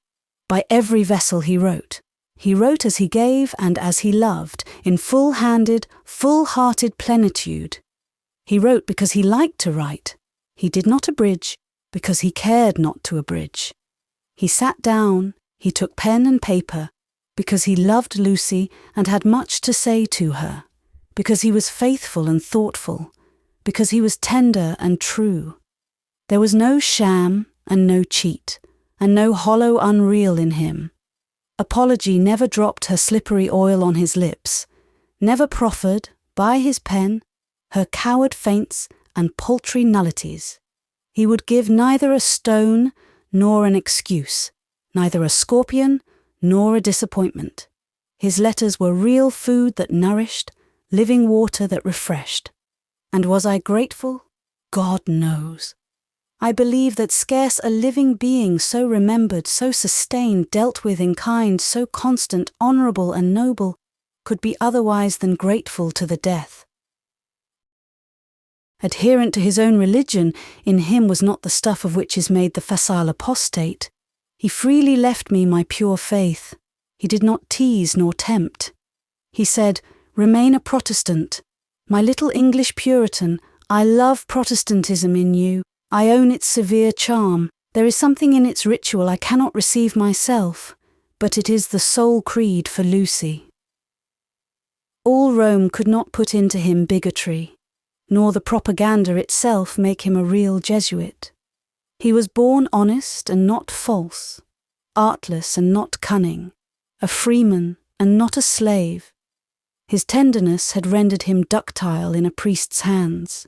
By every vessel he wrote. He wrote as he gave and as he loved, in full-handed, full-hearted plenitude. He wrote because he liked to write. He did not abridge, because he cared not to abridge. He sat down, he took pen and paper, because he loved Lucy and had much to say to her, because he was faithful and thoughtful, because he was tender and true. There was no sham and no cheat, and no hollow unreal in him. Apology never dropped her slippery oil on his lips, never proffered, by his pen, her coward feints and paltry nullities. He would give neither a stone nor an excuse, neither a scorpion nor a disappointment. His letters were real food that nourished, living water that refreshed. And was I grateful? God knows. I believe that scarce a living being so remembered, so sustained, dealt with in kind, so constant, honourable and noble, could be otherwise than grateful to the death. Adherent to his own religion, in him was not the stuff of which is made the facile apostate. He freely left me my pure faith. He did not tease nor tempt. He said, "Remain a Protestant. My little English Puritan, I love Protestantism in you. I own its severe charm. There is something in its ritual I cannot receive myself, but it is the sole creed for Lucy." All Rome could not put into him bigotry, nor the propaganda itself make him a real Jesuit. He was born honest and not false, artless and not cunning, a freeman and not a slave. His tenderness had rendered him ductile in a priest's hands.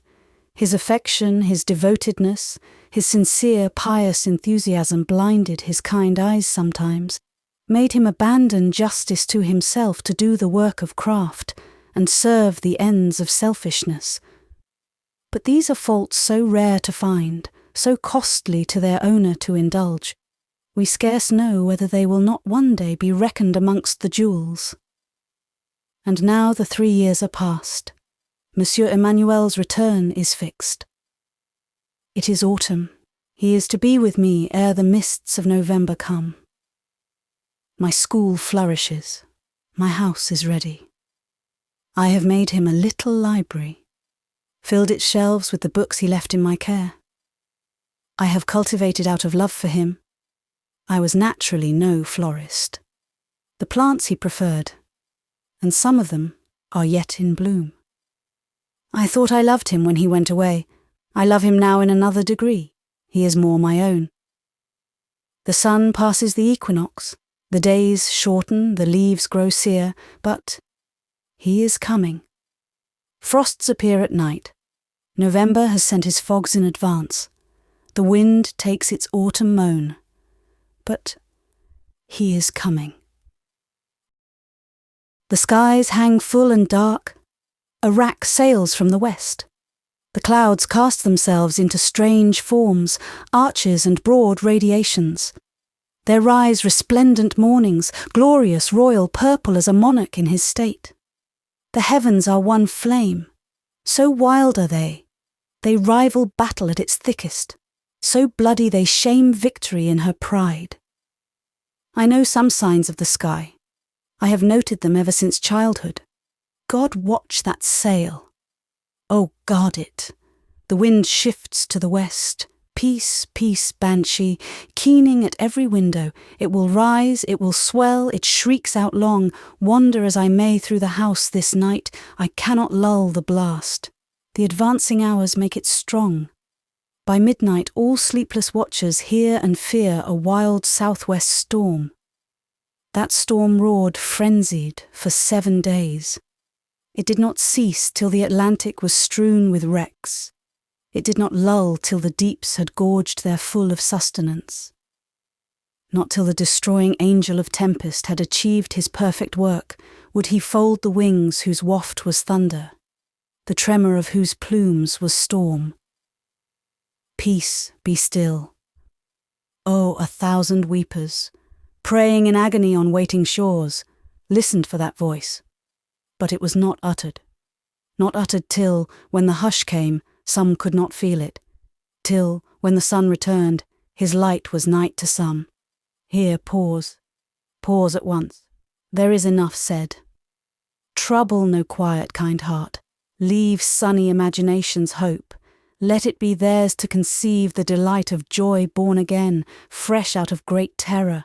His affection, his devotedness, his sincere, pious enthusiasm blinded his kind eyes sometimes, made him abandon justice to himself to do the work of craft and serve the ends of selfishness. But these are faults so rare to find, so costly to their owner to indulge, we scarce know whether they will not one day be reckoned amongst the jewels. And now the 3 years are past. Monsieur Emmanuel's return is fixed. It is autumn. He is to be with me ere the mists of November come. My school flourishes. My house is ready. I have made him a little library, filled its shelves with the books he left in my care. I have cultivated out of love for him. I was naturally no florist. The plants he preferred, and some of them are yet in bloom. I thought I loved him when he went away. I love him now in another degree. He is more my own. The sun passes the equinox, the days shorten, the leaves grow sere, but he is coming. Frosts appear at night. November has sent his fogs in advance. The wind takes its autumn moan. But he is coming. The skies hang full and dark. A rack sails from the west. The clouds cast themselves into strange forms, arches and broad radiations. There rise resplendent mornings, glorious, royal, purple as a monarch in his state. The heavens are one flame. So wild are they. They rival battle at its thickest. So bloody they shame victory in her pride. I know some signs of the sky. I have noted them ever since childhood. God watch that sail. Oh, guard it. The wind shifts to the west. Peace, peace, banshee, keening at every window. It will rise, it will swell, it shrieks out long. Wander as I may through the house this night, I cannot lull the blast. The advancing hours make it strong. By midnight all sleepless watchers hear and fear a wild southwest storm. That storm roared frenzied for 7 days. It did not cease till the Atlantic was strewn with wrecks. It did not lull till the deeps had gorged their full of sustenance. Not till the destroying angel of tempest had achieved his perfect work would he fold the wings whose waft was thunder, the tremor of whose plumes was storm. Peace, be still. Oh, 1,000 weepers, praying in agony on waiting shores, listened for that voice. But it was not uttered till, when the hush came, some could not feel it, till, when the sun returned, his light was night to some. Here pause at once, there is enough said. Trouble no quiet kind heart, leave sunny imaginations hope, let it be theirs to conceive the delight of joy born again, fresh out of great terror,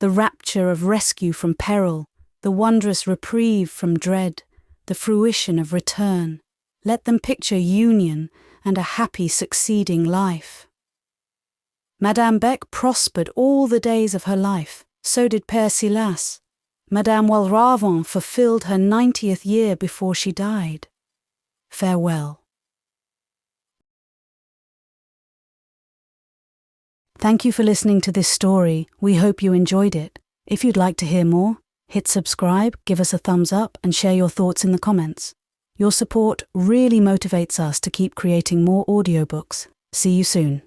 the rapture of rescue from peril, the wondrous reprieve from dread, the fruition of return. Let them picture union and a happy succeeding life. Madame Beck prospered all the days of her life, so did Père Silas. Madame Walravens fulfilled her 90th year before she died. Farewell. Thank you for listening to this story. We hope you enjoyed it. If you'd like to hear more, hit subscribe, give us a thumbs up, and share your thoughts in the comments. Your support really motivates us to keep creating more audiobooks. See you soon.